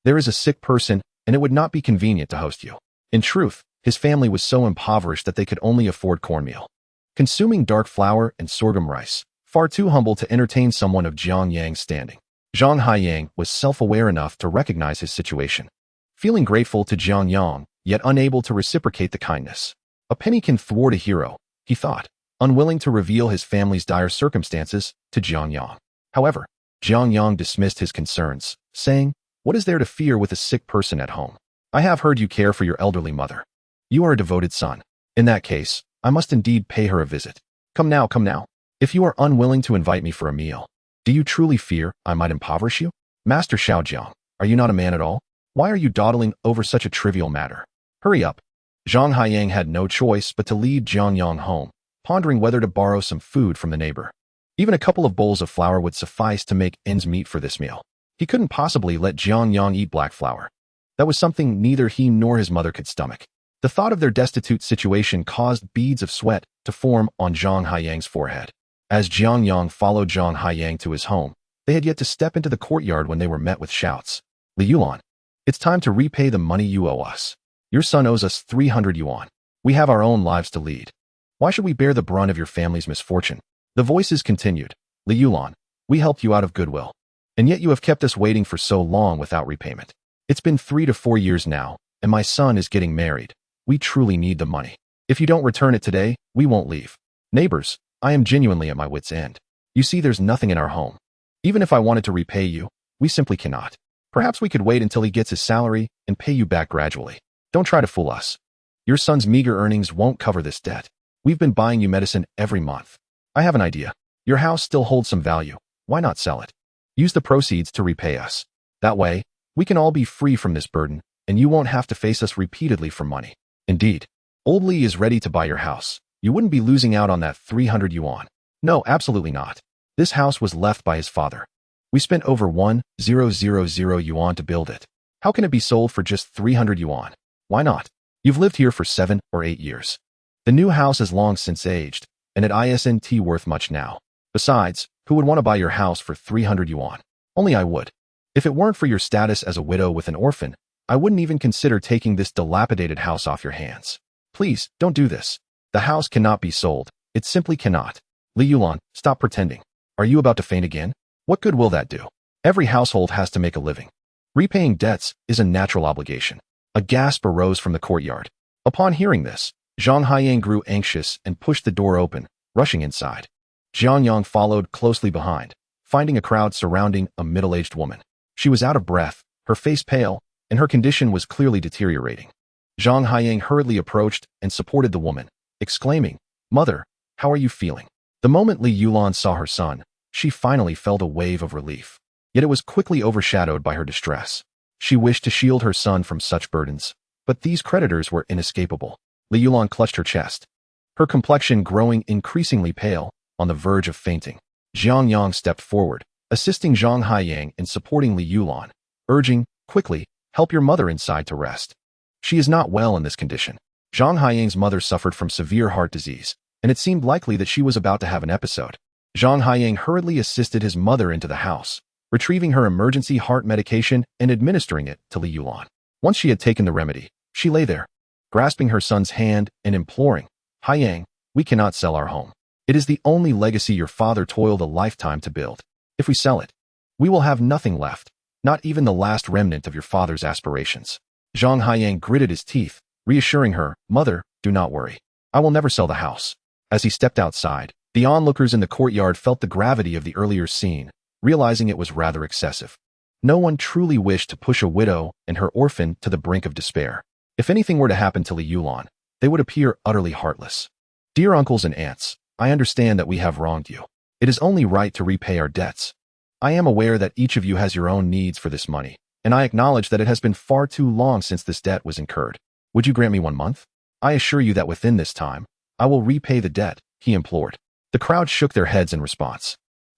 There is a sick person, and it would not be convenient to host you." In truth, his family was so impoverished that they could only afford cornmeal, consuming dark flour and sorghum rice, far too humble to entertain someone of Jiang Yang's standing. Jiang Yang was self-aware enough to recognize his situation. Feeling grateful to Jiang Yang, yet unable to reciprocate the kindness. A penny can thwart a hero, he thought, unwilling to reveal his family's dire circumstances to Jiang Yang. However, Jiang Yang dismissed his concerns, saying, "What is there to fear with a sick person at home? I have heard you care for your elderly mother. You are a devoted son. In that case, I must indeed pay her a visit. Come now, come now. If you are unwilling to invite me for a meal, do you truly fear I might impoverish you? Master Xiao Jiang, are you not a man at all? Why are you dawdling over such a trivial matter? Hurry up." Jiang Yang had no choice but to lead Jiang Yang home, pondering whether to borrow some food from the neighbor. Even a couple of bowls of flour would suffice to make ends meet for this meal. He couldn't possibly let Jiang Yang eat black flour. That was something neither he nor his mother could stomach. The thought of their destitute situation caused beads of sweat to form on Jiang Yang's forehead. As Jiang Yang followed Jiang Yang to his home, they had yet to step into the courtyard when they were met with shouts. "Liu, it's time to repay the money you owe us. Your son owes us 300 yuan. We have our own lives to lead. Why should we bear the brunt of your family's misfortune?" The voices continued. "Liu, we helped you out of goodwill, and yet you have kept us waiting for so long without repayment. It's been 3 to 4 years now, and my son is getting married. We truly need the money. If you don't return it today, we won't leave. Neighbors, I am genuinely at my wit's end. You see, there's nothing in our home. Even if I wanted to repay you, we simply cannot. Perhaps we could wait until he gets his salary and pay you back gradually. Don't try to fool us. Your son's meager earnings won't cover this debt. We've been buying you medicine every month. I have an idea. Your house still holds some value. Why not sell it? Use the proceeds to repay us. That way, we can all be free from this burden, and you won't have to face us repeatedly for money. Indeed, old Li is ready to buy your house. You wouldn't be losing out on that 300 yuan. No, absolutely not. This house was left by his father. We spent over 1,000 yuan to build it. How can it be sold for just 300 yuan? Why not? You've lived here for 7 or 8 years. The new house is long since aged, and it isn't worth much now. Besides, who would want to buy your house for 300 yuan? Only I would. If it weren't for your status as a widow with an orphan, I wouldn't even consider taking this dilapidated house off your hands. Please, don't do this. The house cannot be sold. It simply cannot. Liu, stop pretending. Are you about to faint again? What good will that do? Every household has to make a living. Repaying debts is a natural obligation. A gasp arose from the courtyard. Upon hearing this, Jiang Yang grew anxious and pushed the door open, rushing inside. Jiang Yang followed closely behind, finding a crowd surrounding a middle-aged woman. She was out of breath, her face pale, and her condition was clearly deteriorating. Jiang Yang hurriedly approached and supported the woman, exclaiming, "Mother, how are you feeling?" The moment Liu saw her son, she finally felt a wave of relief. Yet it was quickly overshadowed by her distress. She wished to shield her son from such burdens, but these creditors were inescapable. Liu clutched her chest, her complexion growing increasingly pale, on the verge of fainting. Jiang Yang stepped forward, assisting Jiang Yang in supporting Liu, urging, "Quickly, help your mother inside to rest. She is not well in this condition." Jiang Haiyang's mother suffered from severe heart disease, and it seemed likely that she was about to have an episode. Jiang Haiyang hurriedly assisted his mother into the house, retrieving her emergency heart medication and administering it to Li Yulan. Once she had taken the remedy, she lay there, grasping her son's hand and imploring, "Haiyang, we cannot sell our home. It is the only legacy your father toiled a lifetime to build. If we sell it, we will have nothing left, not even the last remnant of your father's aspirations." Jiang Haiyang gritted his teeth, reassuring her, "Mother, do not worry. I will never sell the house." As he stepped outside, the onlookers in the courtyard felt the gravity of the earlier scene, realizing it was rather excessive. No one truly wished to push a widow and her orphan to the brink of despair. If anything were to happen to Li Yulan, they would appear utterly heartless. "Dear uncles and aunts, I understand that we have wronged you. It is only right to repay our debts. I am aware that each of you has your own needs for this money, and I acknowledge that it has been far too long since this debt was incurred. Would you grant me 1 month? I assure you that within this time, I will repay the debt," he implored. The crowd shook their heads in response.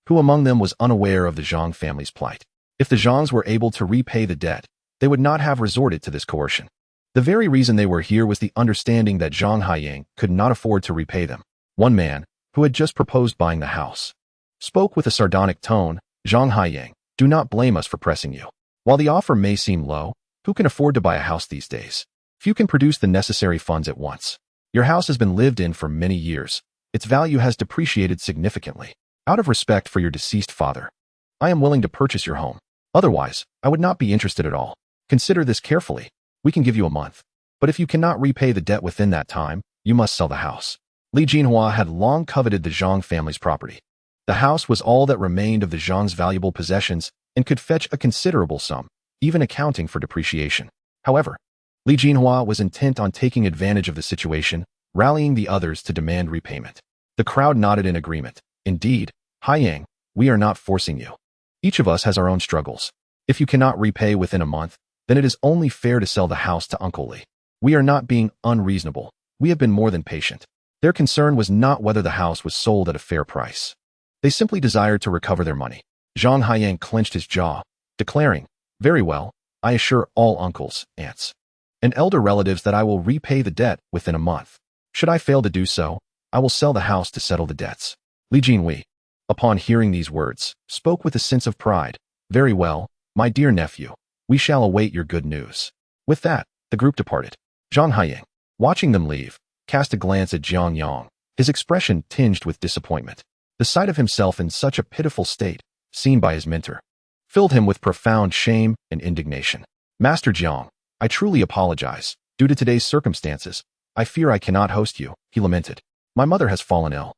Who among them was unaware of the Jiang family's plight? If the Jiangs were able to repay the debt, they would not have resorted to this coercion. The very reason they were here was the understanding that Jiang Haiyang could not afford to repay them. One man, who had just proposed buying the house, spoke with a sardonic tone, "Jiang Haiyang, do not blame us for pressing you. While the offer may seem low, who can afford to buy a house these days? Few can produce the necessary funds at once. Your house has been lived in for many years. Its value has depreciated significantly. Out of respect for your deceased father, I am willing to purchase your home. Otherwise, I would not be interested at all. Consider this carefully. We can give you a month. But if you cannot repay the debt within that time, you must sell the house." Li Jinhua had long coveted the Jiang family's property. The house was all that remained of the Jiang's valuable possessions and could fetch a considerable sum, even accounting for depreciation. However, Li Jinhua was intent on taking advantage of the situation, rallying the others to demand repayment. The crowd nodded in agreement. "Indeed, Haiyang, we are not forcing you. Each of us has our own struggles. If you cannot repay within a month, then it is only fair to sell the house to Uncle Li. We are not being unreasonable. We have been more than patient." Their concern was not whether the house was sold at a fair price. They simply desired to recover their money. Jiang Haiyang clenched his jaw, declaring, "Very well, I assure all uncles, aunts, and elder relatives that I will repay the debt within a month. Should I fail to do so, I will sell the house to settle the debts." Li Jinhui, upon hearing these words, spoke with a sense of pride. "Very well, my dear nephew, we shall await your good news." With that, the group departed. Jiang Haiyang, watching them leave, cast a glance at Jiang Yang, his expression tinged with disappointment. The sight of himself in such a pitiful state, seen by his mentor, filled him with profound shame and indignation. "Master Jiang, I truly apologize. Due to today's circumstances, I fear I cannot host you," he lamented. "My mother has fallen ill."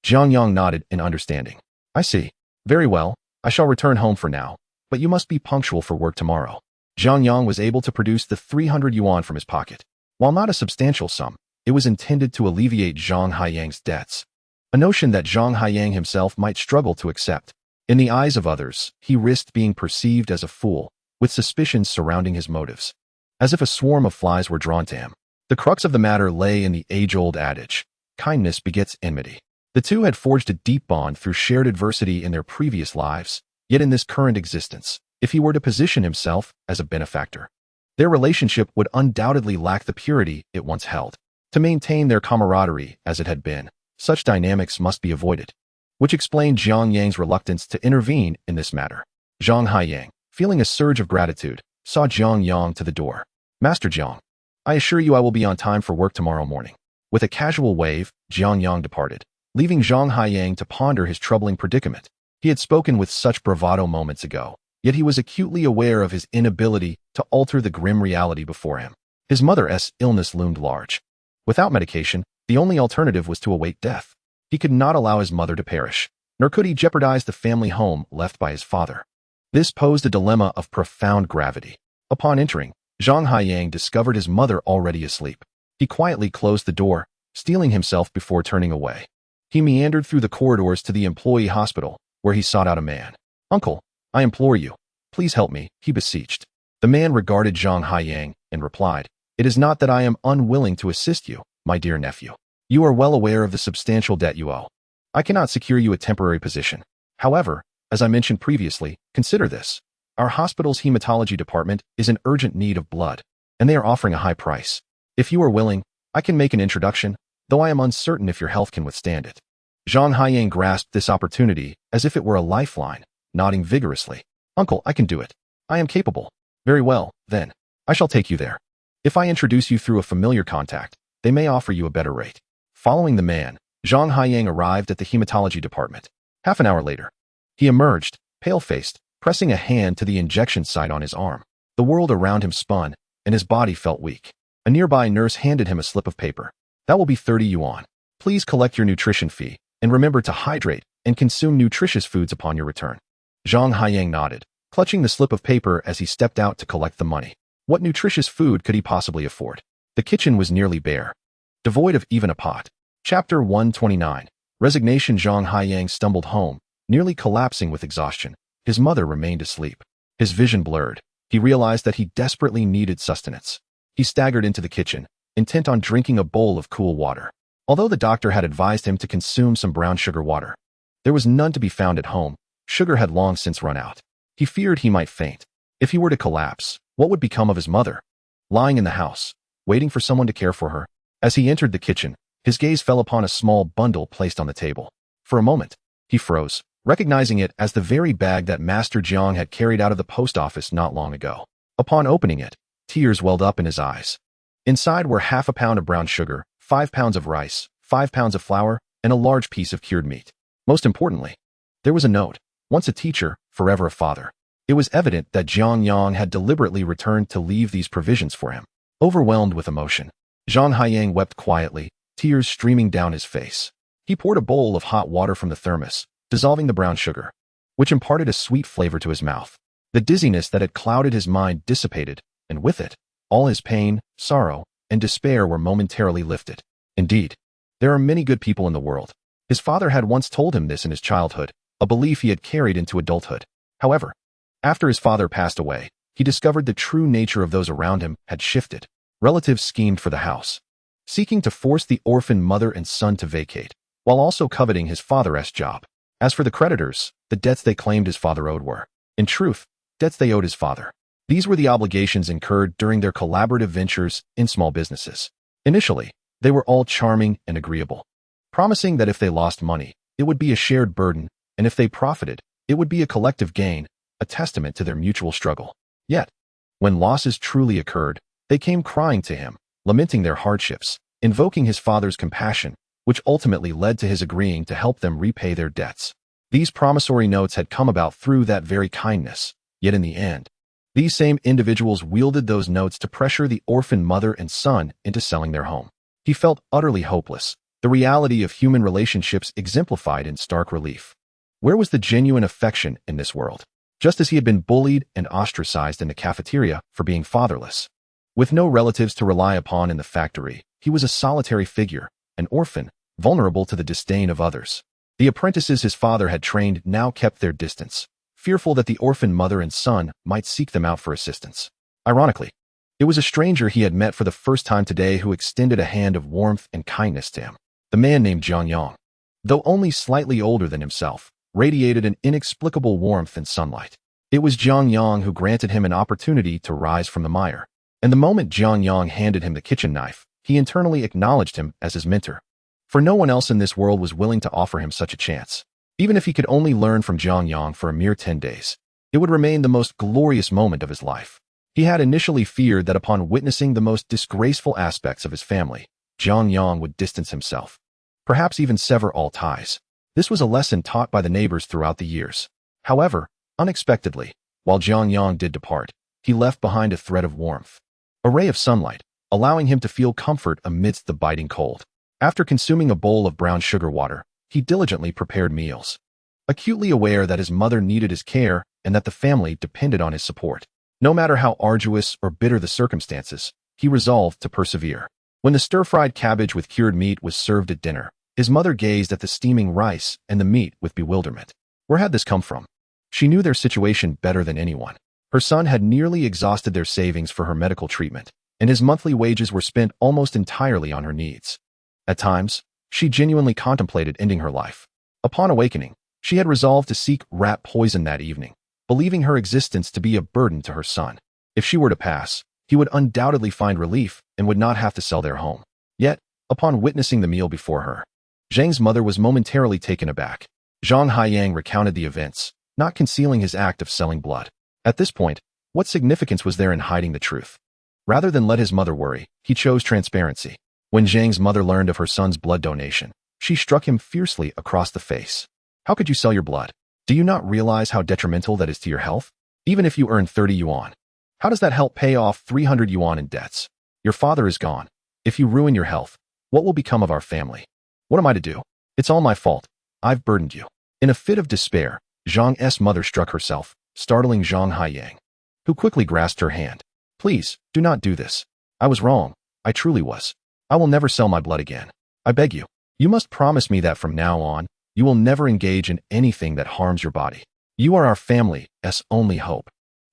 Jiang Yang nodded in understanding. "I see. Very well, I shall return home for now, but you must be punctual for work tomorrow." Jiang Yang was able to produce the 300 yuan from his pocket. While not a substantial sum, it was intended to alleviate Jiang Haiyang's debts, a notion that Jiang Haiyang himself might struggle to accept. In the eyes of others, he risked being perceived as a fool, with suspicions surrounding his motives, as if a swarm of flies were drawn to him. The crux of the matter lay in the age-old adage, kindness begets enmity. The two had forged a deep bond through shared adversity in their previous lives, yet in this current existence, if he were to position himself as a benefactor, their relationship would undoubtedly lack the purity it once held. To maintain their camaraderie as it had been, such dynamics must be avoided, which explained Jiang Yang's reluctance to intervene in this matter. Jiang Haiyang, feeling a surge of gratitude, saw Jiang Yang to the door. "Master Jiang, I assure you I will be on time for work tomorrow morning." With a casual wave, Jiang Yang departed, leaving Jiang Haiyang to ponder his troubling predicament. He had spoken with such bravado moments ago, yet he was acutely aware of his inability to alter the grim reality before him. His mother's illness loomed large. Without medication, the only alternative was to await death. He could not allow his mother to perish, nor could he jeopardize the family home left by his father. This posed a dilemma of profound gravity. Upon entering, Jiang Haiyang discovered his mother already asleep. He quietly closed the door, steeling himself before turning away. He meandered through the corridors to the employee hospital, where he sought out a man. "Uncle, I implore you, please help me," he beseeched. The man regarded Jiang Haiyang and replied, "It is not that I am unwilling to assist you, my dear nephew. You are well aware of the substantial debt you owe. I cannot secure you a temporary position. However, as I mentioned previously, consider this. Our hospital's hematology department is in urgent need of blood, and they are offering a high price. If you are willing, I can make an introduction, though I am uncertain if your health can withstand it." Jiang Yang grasped this opportunity as if it were a lifeline, nodding vigorously. "Uncle, I can do it. I am capable." "Very well, then. I shall take you there. If I introduce you through a familiar contact, they may offer you a better rate." Following the man, Jiang Yang arrived at the hematology department. Half an hour later, he emerged, pale-faced, pressing a hand to the injection site on his arm. The world around him spun, and his body felt weak. A nearby nurse handed him a slip of paper. "That will be 30 yuan. Please collect your nutrition fee, and remember to hydrate and consume nutritious foods upon your return." Jiang Yang nodded, clutching the slip of paper as he stepped out to collect the money. What nutritious food could he possibly afford? The kitchen was nearly bare, devoid of even a pot. Chapter 129. Resignation. Jiang Yang stumbled home, nearly collapsing with exhaustion. His mother remained asleep. His vision blurred. He realized that he desperately needed sustenance. He staggered into the kitchen, intent on drinking a bowl of cool water. Although the doctor had advised him to consume some brown sugar water, there was none to be found at home. Sugar had long since run out. He feared he might faint. If he were to collapse, what would become of his mother? Lying in the house, waiting for someone to care for her. As he entered the kitchen, his gaze fell upon a small bundle placed on the table. For a moment, he froze, recognizing it as the very bag that Master Jiang had carried out of the post office not long ago. Upon opening it, tears welled up in his eyes. Inside were half a pound of brown sugar, 5 pounds of rice, 5 pounds of flour, and a large piece of cured meat. Most importantly, there was a note. Once a teacher, forever a father. It was evident that Jiang Yang had deliberately returned to leave these provisions for him. Overwhelmed with emotion, Jiang Yang wept quietly, tears streaming down his face. He poured a bowl of hot water from the thermos, dissolving the brown sugar, which imparted a sweet flavor to his mouth. The dizziness that had clouded his mind dissipated, and with it, all his pain, sorrow, and despair were momentarily lifted. Indeed, there are many good people in the world. His father had once told him this in his childhood, a belief he had carried into adulthood. However, after his father passed away, he discovered the true nature of those around him had shifted. Relatives schemed for the house, seeking to force the orphan mother and son to vacate, while also coveting his father's job. As for the creditors, the debts they claimed his father owed were, in truth, debts they owed his father. These were the obligations incurred during their collaborative ventures in small businesses. Initially, they were all charming and agreeable, promising that if they lost money, it would be a shared burden, and if they profited, it would be a collective gain, a testament to their mutual struggle. Yet, when losses truly occurred, they came crying to him, lamenting their hardships, invoking his father's compassion, which ultimately led to his agreeing to help them repay their debts. These promissory notes had come about through that very kindness, yet in the end, these same individuals wielded those notes to pressure the orphan mother and son into selling their home. He felt utterly hopeless, the reality of human relationships exemplified in stark relief. Where was the genuine affection in this world? Just as he had been bullied and ostracized in the cafeteria for being fatherless. With no relatives to rely upon in the factory, he was a solitary figure, an orphan, vulnerable to the disdain of others. The apprentices his father had trained now kept their distance, fearful that the orphan mother and son might seek them out for assistance. Ironically, it was a stranger he had met for the first time today who extended a hand of warmth and kindness to him. The man named Jiang Yang, though only slightly older than himself, radiated an inexplicable warmth and sunlight. It was Jiang Yang who granted him an opportunity to rise from the mire. And the moment Jiang Yang handed him the kitchen knife, he internally acknowledged him as his mentor. For no one else in this world was willing to offer him such a chance. Even if he could only learn from Jiang Yang for a mere 10 days, it would remain the most glorious moment of his life. He had initially feared that upon witnessing the most disgraceful aspects of his family, Jiang Yang would distance himself, perhaps even sever all ties. This was a lesson taught by the neighbors throughout the years. However, unexpectedly, while Jiang Yang did depart, he left behind a thread of warmth, a ray of sunlight, allowing him to feel comfort amidst the biting cold. After consuming a bowl of brown sugar water, he diligently prepared meals, acutely aware that his mother needed his care and that the family depended on his support. No matter how arduous or bitter the circumstances, he resolved to persevere. When the stir-fried cabbage with cured meat was served at dinner, his mother gazed at the steaming rice and the meat with bewilderment. Where had this come from? She knew their situation better than anyone. Her son had nearly exhausted their savings for her medical treatment, and his monthly wages were spent almost entirely on her needs. At times, she genuinely contemplated ending her life. Upon awakening, she had resolved to seek rat poison that evening, believing her existence to be a burden to her son. If she were to pass, he would undoubtedly find relief and would not have to sell their home. Yet, upon witnessing the meal before her, Zhang's mother was momentarily taken aback. Jiang Yang recounted the events, not concealing his act of selling blood. At this point, what significance was there in hiding the truth? Rather than let his mother worry, he chose transparency. When Zhang's mother learned of her son's blood donation, she struck him fiercely across the face. How could you sell your blood? Do you not realize how detrimental that is to your health? Even if you earn 30 yuan, how does that help pay off 300 yuan in debts? Your father is gone. If you ruin your health, what will become of our family? What am I to do? It's all my fault. I've burdened you. In a fit of despair, Zhang's mother struck herself, startling Jiang Yang, who quickly grasped her hand. Please, do not do this. I was wrong. I truly was. I will never sell my blood again. I beg you. You must promise me that from now on, you will never engage in anything that harms your body. You are our family's only hope.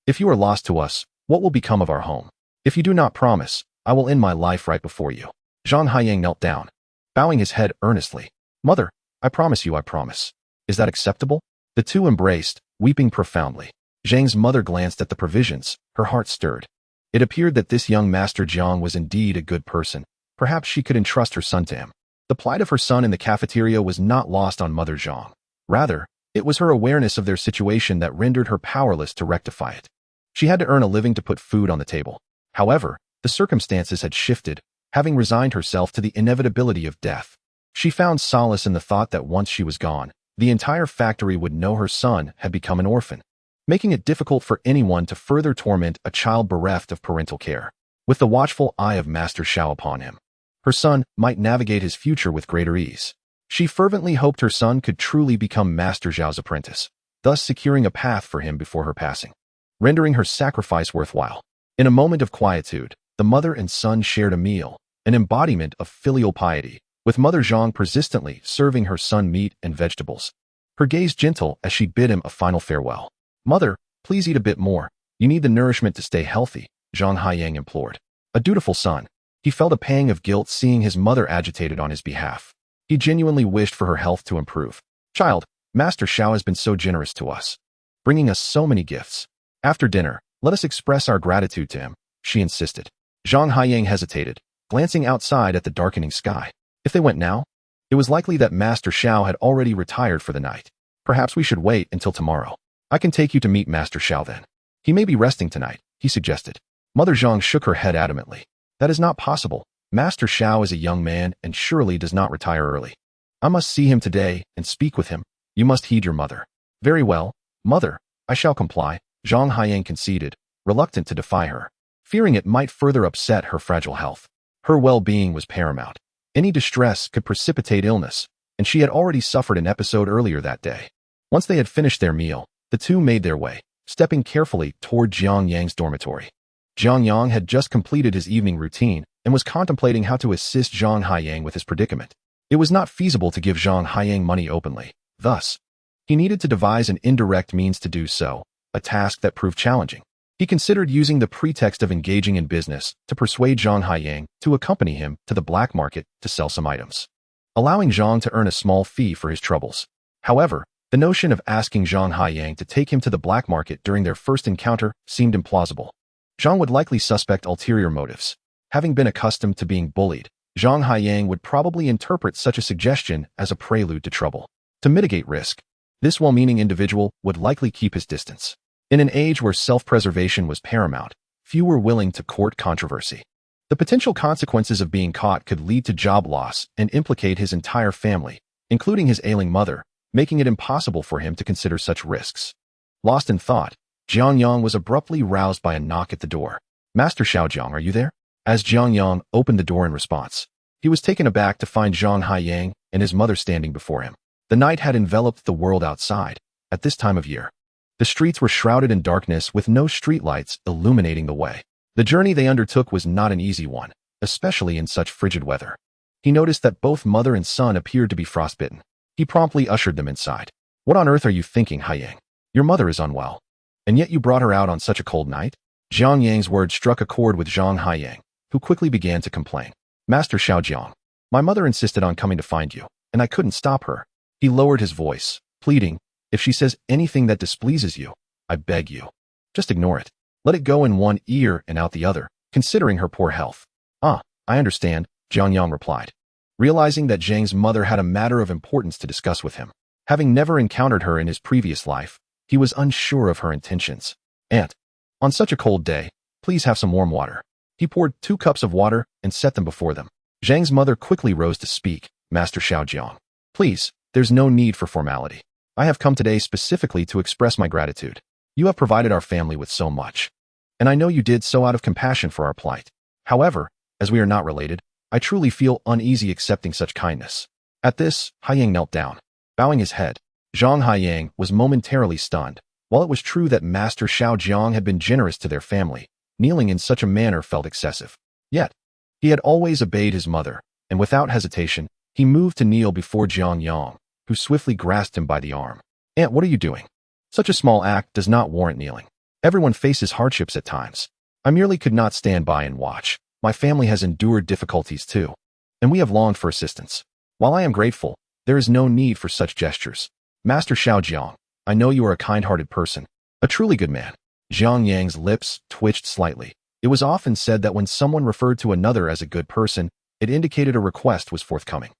If you are lost to us, what will become of our home? If you do not promise, I will end my life right before you. Jiang Yang knelt down, bowing his head earnestly. Mother, I promise you, I promise. Is that acceptable? The two embraced, weeping profoundly. Zhang's mother glanced at the provisions, her heart stirred. It appeared that this young Master Jiang was indeed a good person. Perhaps she could entrust her son to him. The plight of her son in the cafeteria was not lost on Mother Jiang. Rather, it was her awareness of their situation that rendered her powerless to rectify it. She had to earn a living to put food on the table. However, the circumstances had shifted, having resigned herself to the inevitability of death. She found solace in the thought that once she was gone, the entire factory would know her son had become an orphan, making it difficult for anyone to further torment a child bereft of parental care. With the watchful eye of Master Xiao upon him, her son might navigate his future with greater ease. She fervently hoped her son could truly become Master Xiao's apprentice, thus securing a path for him before her passing, rendering her sacrifice worthwhile. In a moment of quietude, the mother and son shared a meal, an embodiment of filial piety, with Mother Jiang persistently serving her son meat and vegetables, her gaze gentle as she bid him a final farewell. Mother, please eat a bit more. You need the nourishment to stay healthy, Jiang Yang implored. A dutiful son, he felt a pang of guilt seeing his mother agitated on his behalf. He genuinely wished for her health to improve. Child, Master Xiao has been so generous to us, bringing us so many gifts. After dinner, let us express our gratitude to him, she insisted. Jiang Yang hesitated, glancing outside at the darkening sky. If they went now, it was likely that Master Xiao had already retired for the night. Perhaps we should wait until tomorrow. I can take you to meet Master Xiao then. He may be resting tonight, he suggested. Mother Jiang shook her head adamantly. That is not possible. Master Xiao is a young man and surely does not retire early. I must see him today and speak with him. You must heed your mother. Very well, mother, I shall comply, Jiang Yang conceded, reluctant to defy her, fearing it might further upset her fragile health. Her well-being was paramount. Any distress could precipitate illness, and she had already suffered an episode earlier that day. Once they had finished their meal, the two made their way, stepping carefully toward Jiang Yang's dormitory. Jiang Yang had just completed his evening routine and was contemplating how to assist Jiang Yang with his predicament. It was not feasible to give Jiang Yang money openly. Thus, he needed to devise an indirect means to do so, a task that proved challenging. He considered using the pretext of engaging in business to persuade Jiang Yang to accompany him to the black market to sell some items, allowing Jiang to earn a small fee for his troubles. However, the notion of asking Jiang Yang to take him to the black market during their first encounter seemed implausible. Jiang would likely suspect ulterior motives. Having been accustomed to being bullied, Jiang Yang would probably interpret such a suggestion as a prelude to trouble. To mitigate risk, this well-meaning individual would likely keep his distance. In an age where self-preservation was paramount, few were willing to court controversy. The potential consequences of being caught could lead to job loss and implicate his entire family, including his ailing mother, making it impossible for him to consider such risks. Lost in thought, Jiang Yang was abruptly roused by a knock at the door. Master Xiaojiang, are you there? As Jiang Yang opened the door in response, he was taken aback to find Jiang Yang and his mother standing before him. The night had enveloped the world outside. At this time of year, the streets were shrouded in darkness with no streetlights illuminating the way. The journey they undertook was not an easy one, especially in such frigid weather. He noticed that both mother and son appeared to be frostbitten. He promptly ushered them inside. What on earth are you thinking, Yang? Your mother is unwell. And yet you brought her out on such a cold night? Jiang Yang's words struck a chord with Jiang Yang, who quickly began to complain. Master Xiaojiang, my mother insisted on coming to find you, and I couldn't stop her. He lowered his voice, pleading, if she says anything that displeases you, I beg you, just ignore it. Let it go in one ear and out the other, considering her poor health. Ah, I understand, Jiang Yang replied, realizing that Jiang's mother had a matter of importance to discuss with him. Having never encountered her in his previous life, he was unsure of her intentions. "Aunt, on such a cold day, please have some warm water." He poured 2 cups of water and set them before them. Jiang's mother quickly rose to speak. "Master Xiaojiang, please, there's no need for formality. I have come today specifically to express my gratitude. You have provided our family with so much, and I know you did so out of compassion for our plight. However, as we are not related, I truly feel uneasy accepting such kindness." At this, Haiyang knelt down, bowing his head. Zhang Haiyang was momentarily stunned. While it was true that Master Xiaojiang had been generous to their family, kneeling in such a manner felt excessive. Yet, he had always obeyed his mother, and without hesitation, he moved to kneel before Jiang Yang, who swiftly grasped him by the arm. "Aunt, what are you doing? Such a small act does not warrant kneeling. Everyone faces hardships at times. I merely could not stand by and watch. My family has endured difficulties too, and we have longed for assistance. While I am grateful, there is no need for such gestures. Master Xiaojiang, I know you are a kind-hearted person, a truly good man." Jiang Yang's lips twitched slightly. It was often said that when someone referred to another as a good person, it indicated a request was forthcoming.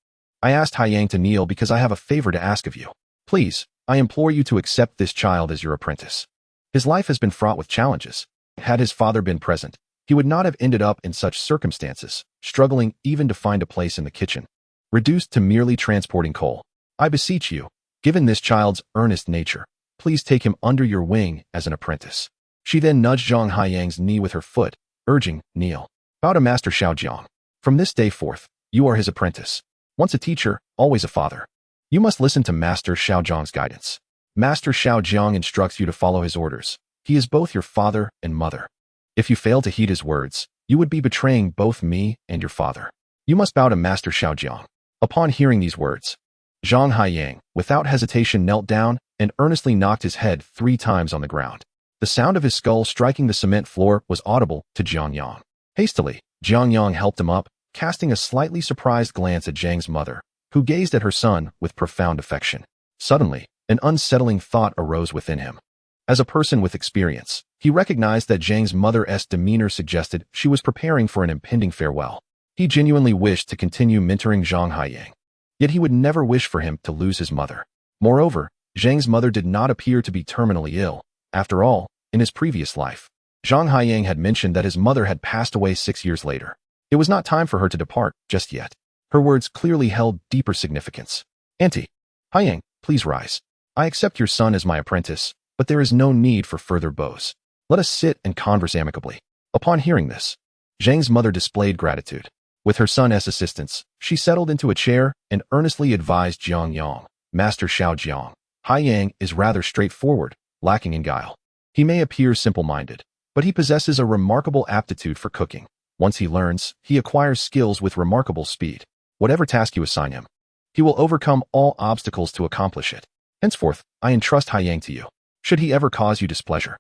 "I asked Haiyang to kneel because I have a favor to ask of you. Please, I implore you to accept this child as your apprentice. His life has been fraught with challenges. Had his father been present, he would not have ended up in such circumstances, struggling even to find a place in the kitchen, reduced to merely transporting coal. I beseech you, given this child's earnest nature, please take him under your wing as an apprentice." She then nudged Zhang Haiyang's knee with her foot, urging, "Kneel. Bow to Master Xiaojiang. From this day forth, you are his apprentice. Once a teacher, always a father. You must listen to Master Xiaojiang's guidance. Master Xiaojiang instructs you to follow his orders. He is both your father and mother. If you fail to heed his words, you would be betraying both me and your father. You must bow to Master Xiaojiang." Upon hearing these words, Zhang Haiyang, without hesitation, knelt down and earnestly knocked his head 3 times on the ground. The sound of his skull striking the cement floor was audible to Jiang Yang. Hastily, Jiang Yang helped him up, casting a slightly surprised glance at Jiang's mother, who gazed at her son with profound affection. Suddenly, an unsettling thought arose within him. As a person with experience, he recognized that Jiang's mother's demeanor suggested she was preparing for an impending farewell. He genuinely wished to continue mentoring Zhang Haiyang, yet he would never wish for him to lose his mother. Moreover, Jiang's mother did not appear to be terminally ill. After all, in his previous life, Zhang Haiyang had mentioned that his mother had passed away 6 years later. It was not time for her to depart just yet. Her words clearly held deeper significance. "Auntie, Haiyang, please rise. I accept your son as my apprentice, but there is no need for further bows. Let us sit and converse amicably." Upon hearing this, Zhang's mother displayed gratitude. With her son's assistance, she settled into a chair and earnestly advised Jiang Yang, "Master Xiaojiang, Haiyang is rather straightforward, lacking in guile. He may appear simple-minded, but he possesses a remarkable aptitude for cooking. Once he learns, he acquires skills with remarkable speed. Whatever task you assign him, he will overcome all obstacles to accomplish it. Henceforth, I entrust Haiyang to you. Should he ever cause you displeasure,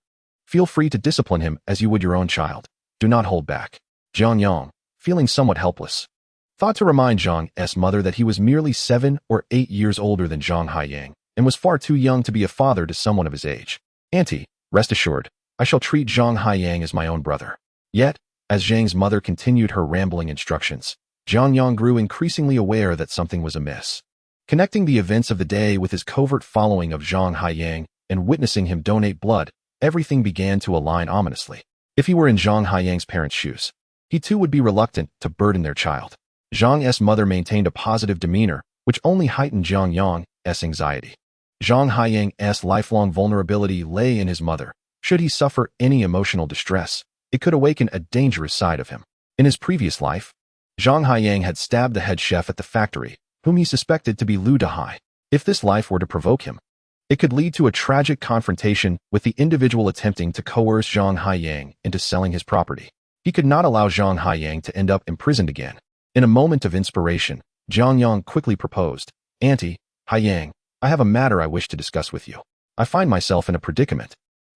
feel free to discipline him as you would your own child. Do not hold back." Jiang Yang, feeling somewhat helpless, thought to remind Zhang's mother that he was merely 7 or 8 years older than Zhang Haiyang and was far too young to be a father to someone of his age. "Auntie, rest assured, I shall treat Zhang Haiyang as my own brother." Yet, as Zhang's mother continued her rambling instructions, Jiang Yang grew increasingly aware that something was amiss. Connecting the events of the day with his covert following of Zhang Haiyang and witnessing him donate blood, everything began to align ominously. If he were in Zhang Haiyang's parents' shoes, he too would be reluctant to burden their child. Zhang's mother maintained a positive demeanor, which only heightened Jiang Yang's anxiety. Zhang Haiyang's lifelong vulnerability lay in his mother. Should he suffer any emotional distress, it could awaken a dangerous side of him. In his previous life, Zhang Haiyang had stabbed the head chef at the factory, whom he suspected to be Liu Dahai. If this life were to provoke him, it could lead to a tragic confrontation with the individual attempting to coerce Zhang Haiyang into selling his property. He could not allow Zhang Haiyang to end up imprisoned again. In a moment of inspiration, Jiang Yang quickly proposed, "Auntie, Haiyang, I have a matter I wish to discuss with you. I find myself in a predicament,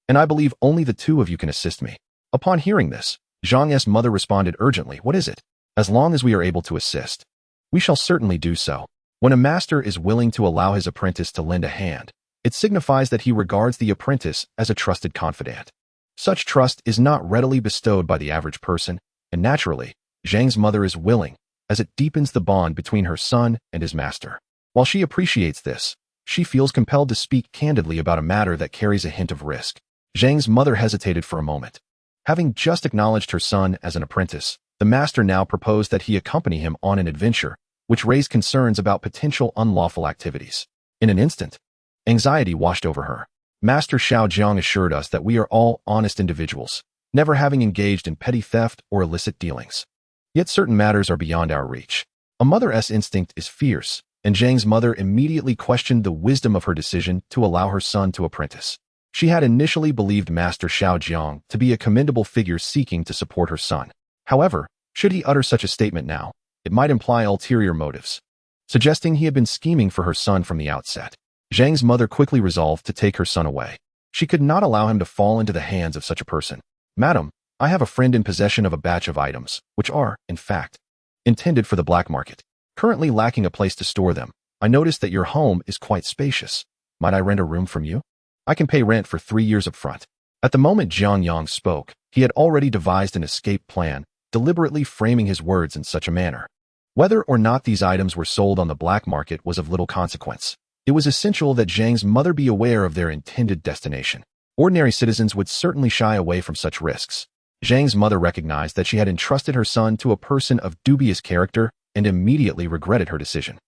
and I believe only the two of you can assist me." Upon hearing this, Zhang's mother responded urgently, "What is it? As long as we are able to assist, we shall certainly do so." When a master is willing to allow his apprentice to lend a hand, it signifies that he regards the apprentice as a trusted confidant. Such trust is not readily bestowed by the average person, and naturally, Zhang's mother is willing, as it deepens the bond between her son and his master. While she appreciates this, she feels compelled to speak candidly about a matter that carries a hint of risk. Jiang's mother hesitated for a moment. Having just acknowledged her son as an apprentice, the master now proposed that he accompany him on an adventure, which raised concerns about potential unlawful activities. In an instant, anxiety washed over her. Master Xiao Jiang assured us that we are all honest individuals, never having engaged in petty theft or illicit dealings. Yet certain matters are beyond our reach. A mother's instinct is fierce, and Jiang's mother immediately questioned the wisdom of her decision to allow her son to apprentice. She had initially believed Master Xiao Jiang to be a commendable figure seeking to support her son. However, should he utter such a statement now, it might imply ulterior motives, suggesting he had been scheming for her son from the outset. Jiang's mother quickly resolved to take her son away. She could not allow him to fall into the hands of such a person. "Madam, I have a friend in possession of a batch of items, which are, in fact, intended for the black market. Currently lacking a place to store them, I noticed that your home is quite spacious. Might I rent a room from you? I can pay rent for 3 years up front." At the moment Jiang Yang spoke, he had already devised an escape plan, deliberately framing his words in such a manner. Whether or not these items were sold on the black market was of little consequence. It was essential that Jiang's mother be aware of their intended destination. Ordinary citizens would certainly shy away from such risks. Jiang's mother recognized that she had entrusted her son to a person of dubious character and immediately regretted her decision.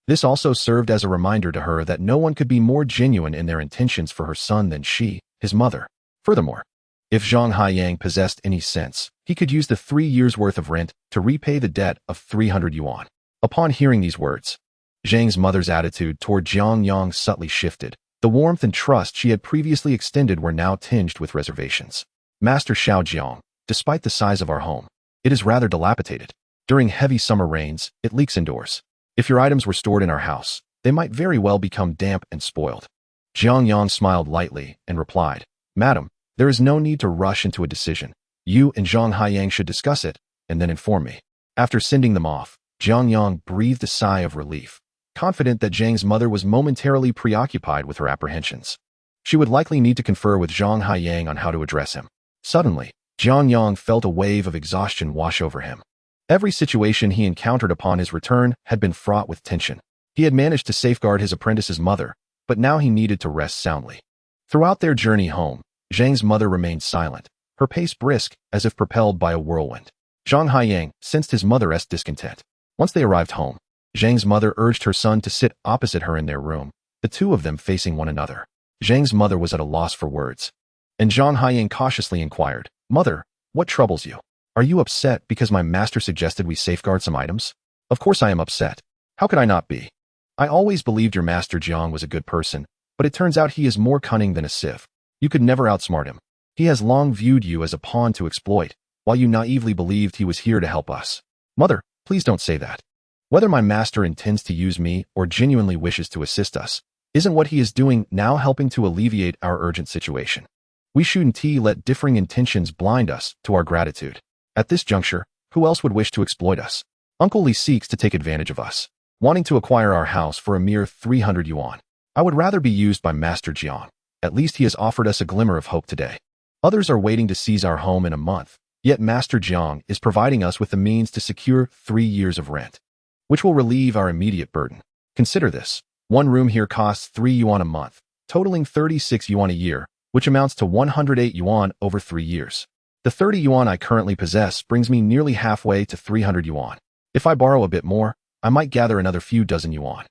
This also served as a reminder to her that no one could be more genuine in their intentions for her son than she, his mother. Furthermore, if Jiang Yang possessed any sense, he could use the 3 years' worth of rent to repay the debt of 300 yuan. Upon hearing these words, Jiang's mother's attitude toward Jiang Yang subtly shifted. The warmth and trust she had previously extended were now tinged with reservations. "Master Xiao Jiang, despite the size of our home, it is rather dilapidated. During heavy summer rains, it leaks indoors. If your items were stored in our house, they might very well become damp and spoiled." Jiang Yang smiled lightly and replied, "Madam, there is no need to rush into a decision. You and Jiang Yang should discuss it, and then inform me." After sending them off, Jiang Yang breathed a sigh of relief, confident that Jiang's mother was momentarily preoccupied with her apprehensions. She would likely need to confer with Jiang Yang on how to address him. Suddenly, Jiang Yang felt a wave of exhaustion wash over him. Every situation he encountered upon his return had been fraught with tension. He had managed to safeguard his apprentice's mother, but now he needed to rest soundly. Throughout their journey home, Jiang's mother remained silent, her pace brisk as if propelled by a whirlwind. Jiang Yang sensed his mother's discontent. Once they arrived home, Jiang's mother urged her son to sit opposite her in their room, the two of them facing one another. Jiang's mother was at a loss for words, and Jiang Yang cautiously inquired, "Mother, what troubles you? Are you upset because my master suggested we safeguard some items?" "Of course I am upset. How could I not be? I always believed your master Jiang was a good person, but it turns out he is more cunning than a sieve. You could never outsmart him. He has long viewed you as a pawn to exploit, while you naively believed he was here to help us." "Mother, please don't say that. Whether my master intends to use me or genuinely wishes to assist us, isn't what he is doing now helping to alleviate our urgent situation? We shouldn't let differing intentions blind us to our gratitude. At this juncture, who else would wish to exploit us? Uncle Li seeks to take advantage of us, wanting to acquire our house for a mere 300 yuan. I would rather be used by Master Jiang. At least he has offered us a glimmer of hope today. Others are waiting to seize our home in a month, yet Master Jiang is providing us with the means to secure 3 years of rent, which will relieve our immediate burden. Consider this. One room here costs 3 yuan a month, totaling 36 yuan a year, which amounts to 108 yuan over 3 years. The 30 yuan I currently possess brings me nearly halfway to 300 yuan. If I borrow a bit more, I might gather another few dozen yuan.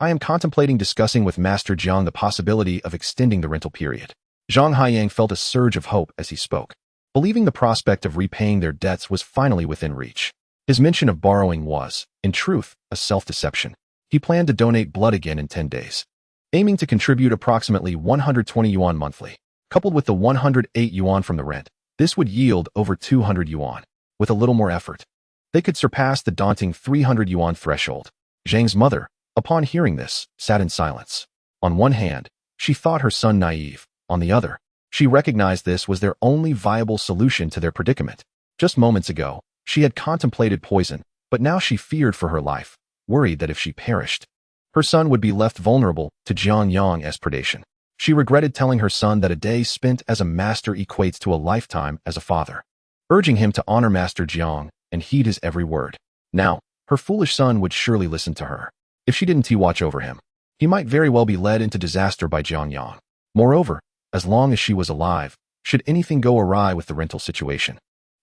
I am contemplating discussing with Master Jiang the possibility of extending the rental period." Jiang Yang felt a surge of hope as he spoke, believing the prospect of repaying their debts was finally within reach. His mention of borrowing was, in truth, a self-deception. He planned to donate blood again in 10 days, aiming to contribute approximately 120 yuan monthly. Coupled with the 108 yuan from the rent, this would yield over 200 yuan. With a little more effort, they could surpass the daunting 300 yuan threshold. Jiang's mother, upon hearing this, sat in silence. On one hand, she thought her son naive. On the other, she recognized this was their only viable solution to their predicament. Just moments ago, she had contemplated poison, but now she feared for her life, worried that if she perished, her son would be left vulnerable to Jiang Yang's predation. She regretted telling her son that a day spent as a master equates to a lifetime as a father, urging him to honor Master Jiang and heed his every word. Now, Her foolish son would surely listen to her. If she didn't watch over him, he might very well be led into disaster by Jiang Yang. Moreover, as long as she was alive, should anything go awry with the rental situation,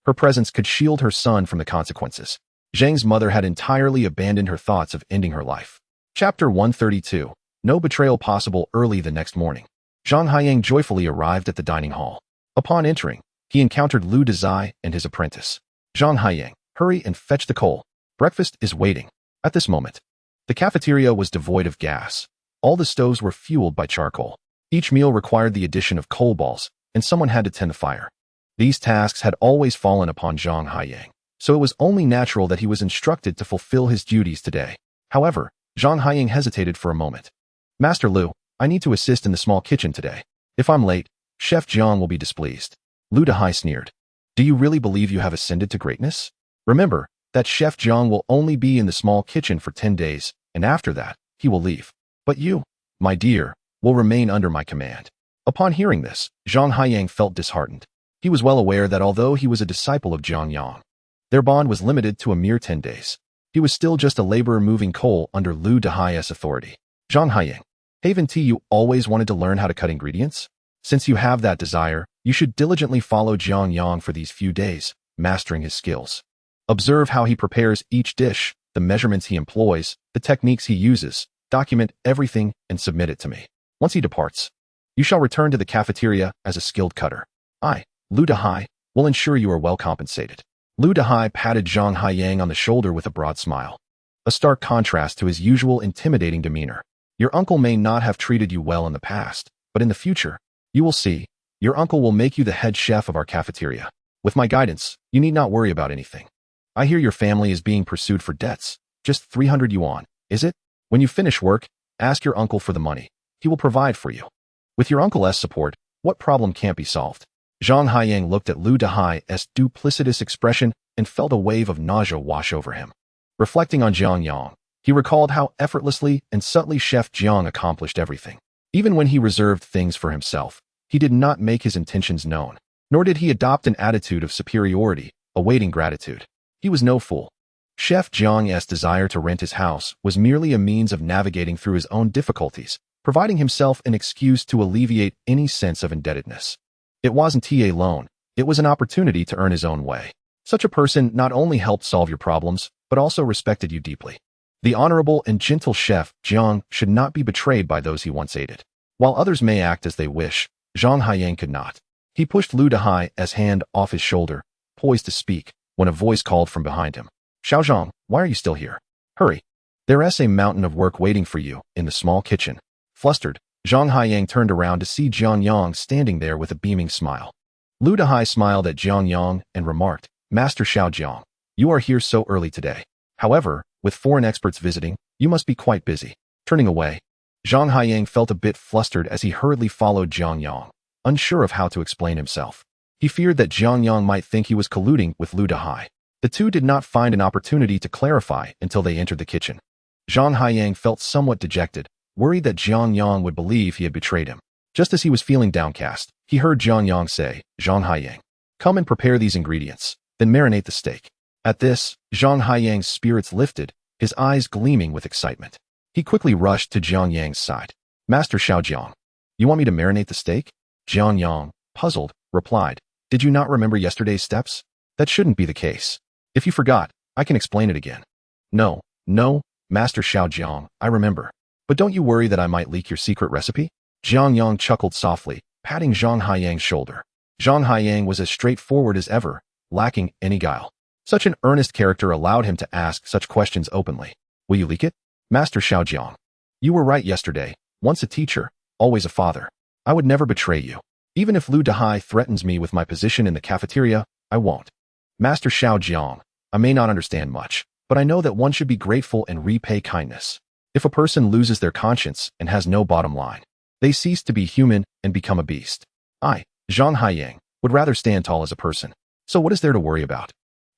her presence could shield her son from the consequences. Zhang's mother had entirely abandoned her thoughts of ending her life. Chapter 132. No betrayal possible. Early the next morning, Jiang Yang joyfully arrived at the dining hall. Upon entering, he encountered Liu Dezai and his apprentice. Jiang Yang, hurry and fetch the coal. Breakfast is waiting. At this moment, the cafeteria was devoid of gas. All the stoves were fueled by charcoal. Each meal required the addition of coal balls, and someone had to tend the fire. These tasks had always fallen upon Jiang Yang, so it was only natural that he was instructed to fulfill his duties today. However, Jiang Yang hesitated for a moment. Master Liu, I need to assist in the small kitchen today. If I'm late, Chef Jiang will be displeased. Liu Dehai sneered. Do you really believe you have ascended to greatness? Remember that Chef Jiang will only be in the small kitchen for 10 days, and after that, he will leave. But you, my dear, will remain under my command. Upon hearing this, Jiang Yang felt disheartened. He was well aware that although he was a disciple of Jiang Yang, their bond was limited to a mere 10 days. He was still just a laborer moving coal under Liu Dehai's authority. Jiang Yang, haven't you always wanted to learn how to cut ingredients? Since you have that desire, you should diligently follow Jiang Yang for these few days, mastering his skills. Observe how he prepares each dish, the measurements he employs, the techniques he uses, document everything and submit it to me. Once he departs, you shall return to the cafeteria as a skilled cutter. I, Liu Dehai, will ensure you are well compensated. Liu Dehai patted Jiang Yang on the shoulder with a broad smile. A stark contrast to his usual intimidating demeanor. Your uncle may not have treated you well in the past, but in the future, you will see, your uncle will make you the head chef of our cafeteria. With my guidance, you need not worry about anything. I hear your family is being pursued for debts. Just 300 yuan, is it? When you finish work, ask your uncle for the money. He will provide for you. With your uncle's support, what problem can't be solved? Jiang Yang looked at Liu Dehai's duplicitous expression and felt a wave of nausea wash over him. Reflecting on Jiang Yang, he recalled how effortlessly and subtly Chef Jiang accomplished everything. Even when he reserved things for himself, he did not make his intentions known, nor did he adopt an attitude of superiority, awaiting gratitude. He was no fool. Chef Jiang's desire to rent his house was merely a means of navigating through his own difficulties, providing himself an excuse to alleviate any sense of indebtedness. It wasn't a loan, it was an opportunity to earn his own way. Such a person not only helped solve your problems, but also respected you deeply. The honorable and gentle Chef Jiang should not be betrayed by those he once aided. While others may act as they wish, Jiang Yang could not. He pushed Liu Dehai's hand off his shoulder, poised to speak, when a voice called from behind him. Xiaozhang, why are you still here? Hurry. There's a mountain of work waiting for you in the small kitchen. Flustered, Jiang Yang turned around to see Jiang Yang standing there with a beaming smile. Liu Dehai smiled at Jiang Yang and remarked, Master Xiaojiang, you are here so early today. However, with foreign experts visiting, you must be quite busy. Turning away, Jiang Yang felt a bit flustered as he hurriedly followed Jiang Yang, unsure of how to explain himself. He feared that Jiang Yang might think he was colluding with Liu Dehai. The two did not find an opportunity to clarify until they entered the kitchen. Jiang Yang felt somewhat dejected, worried that Jiang Yang would believe he had betrayed him. Just as he was feeling downcast, he heard Jiang Yang say, Jiang Yang, come and prepare these ingredients, then marinate the steak. At this, Jiang Yang's spirits lifted, his eyes gleaming with excitement. He quickly rushed to Jiang Yang's side. Master Xiaojiang, you want me to marinate the steak? Jiang Yang, puzzled, replied, did you not remember yesterday's steps? That shouldn't be the case. If you forgot, I can explain it again. No, Master Xiaojiang, I remember. But don't you worry that I might leak your secret recipe? Jiang Yang chuckled softly, patting Jiang Yang's shoulder. Jiang Yang was as straightforward as ever, lacking any guile. Such an earnest character allowed him to ask such questions openly. Will you leak it? Master Xiaojiang, you were right yesterday, once a teacher, always a father. I would never betray you. Even if Liu Dehai threatens me with my position in the cafeteria, I won't. Master Xiaojiang, I may not understand much, but I know that one should be grateful and repay kindness. If a person loses their conscience and has no bottom line, they cease to be human and become a beast. I, Jiang Yang, would rather stand tall as a person. So what is there to worry about?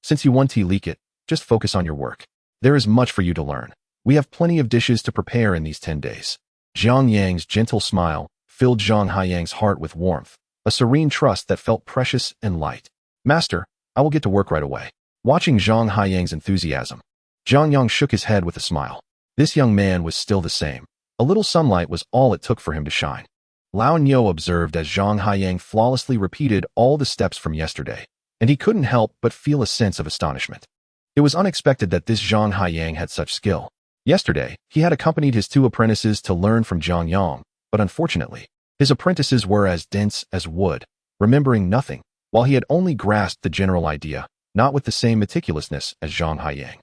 Since you want to leak it, just focus on your work. There is much for you to learn. We have plenty of dishes to prepare in these 10 days. Jiang Yang's gentle smile filled Jiang Yang's heart with warmth, a serene trust that felt precious and light. Master, I will get to work right away. Watching Jiang Yang's enthusiasm, Jiang Yang shook his head with a smile. This young man was still the same. A little sunlight was all it took for him to shine. Lao Niu observed as Jiang Yang flawlessly repeated all the steps from yesterday, and he couldn't help but feel a sense of astonishment. It was unexpected that this Jiang Yang had such skill. Yesterday, he had accompanied his 2 apprentices to learn from Jiang Yang, but unfortunately, his apprentices were as dense as wood, remembering nothing, while he had only grasped the general idea, not with the same meticulousness as Jiang Yang.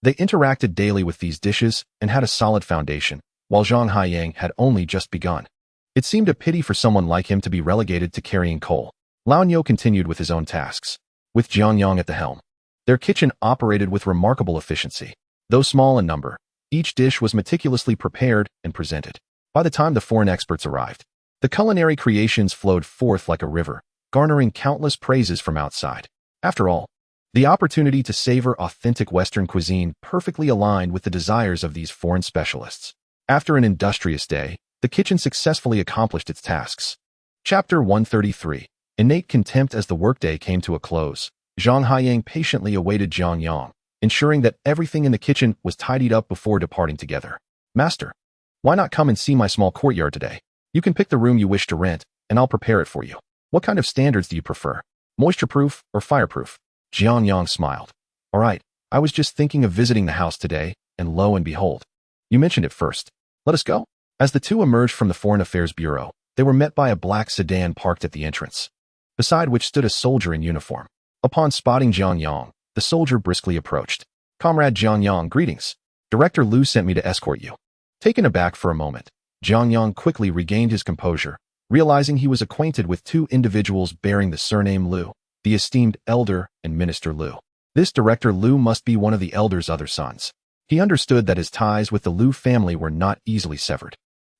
They interacted daily with these dishes and had a solid foundation, while Jiang Yang had only just begun. It seemed a pity for someone like him to be relegated to carrying coal. Lao Niu continued with his own tasks, with Jiang Yang at the helm. Their kitchen operated with remarkable efficiency. Though small in number, each dish was meticulously prepared and presented. By the time the foreign experts arrived, the culinary creations flowed forth like a river, garnering countless praises from outside. After all, the opportunity to savor authentic Western cuisine perfectly aligned with the desires of these foreign specialists. After an industrious day, the kitchen successfully accomplished its tasks. Chapter 133. Innate contempt. As the workday came to a close, Jiang Yang patiently awaited Jiang Yang, ensuring that everything in the kitchen was tidied up before departing together. Master, why not come and see my small courtyard today? You can pick the room you wish to rent, and I'll prepare it for you. What kind of standards do you prefer? Moisture-proof or fireproof? Jiang Yang smiled. All right, I was just thinking of visiting the house today, and lo and behold, you mentioned it first. Let us go. As the 2 emerged from the Foreign Affairs Bureau, they were met by a black sedan parked at the entrance, beside which stood a soldier in uniform. Upon spotting Jiang Yang, the soldier briskly approached. Comrade Jiang Yang, greetings. Director Liu sent me to escort you. Taken aback for a moment, Jiang Yang quickly regained his composure, realizing he was acquainted with 2 individuals bearing the surname Liu, the esteemed elder and Minister Liu. This Director Liu must be one of the elder's other sons. He understood that his ties with the Liu family were not easily severed,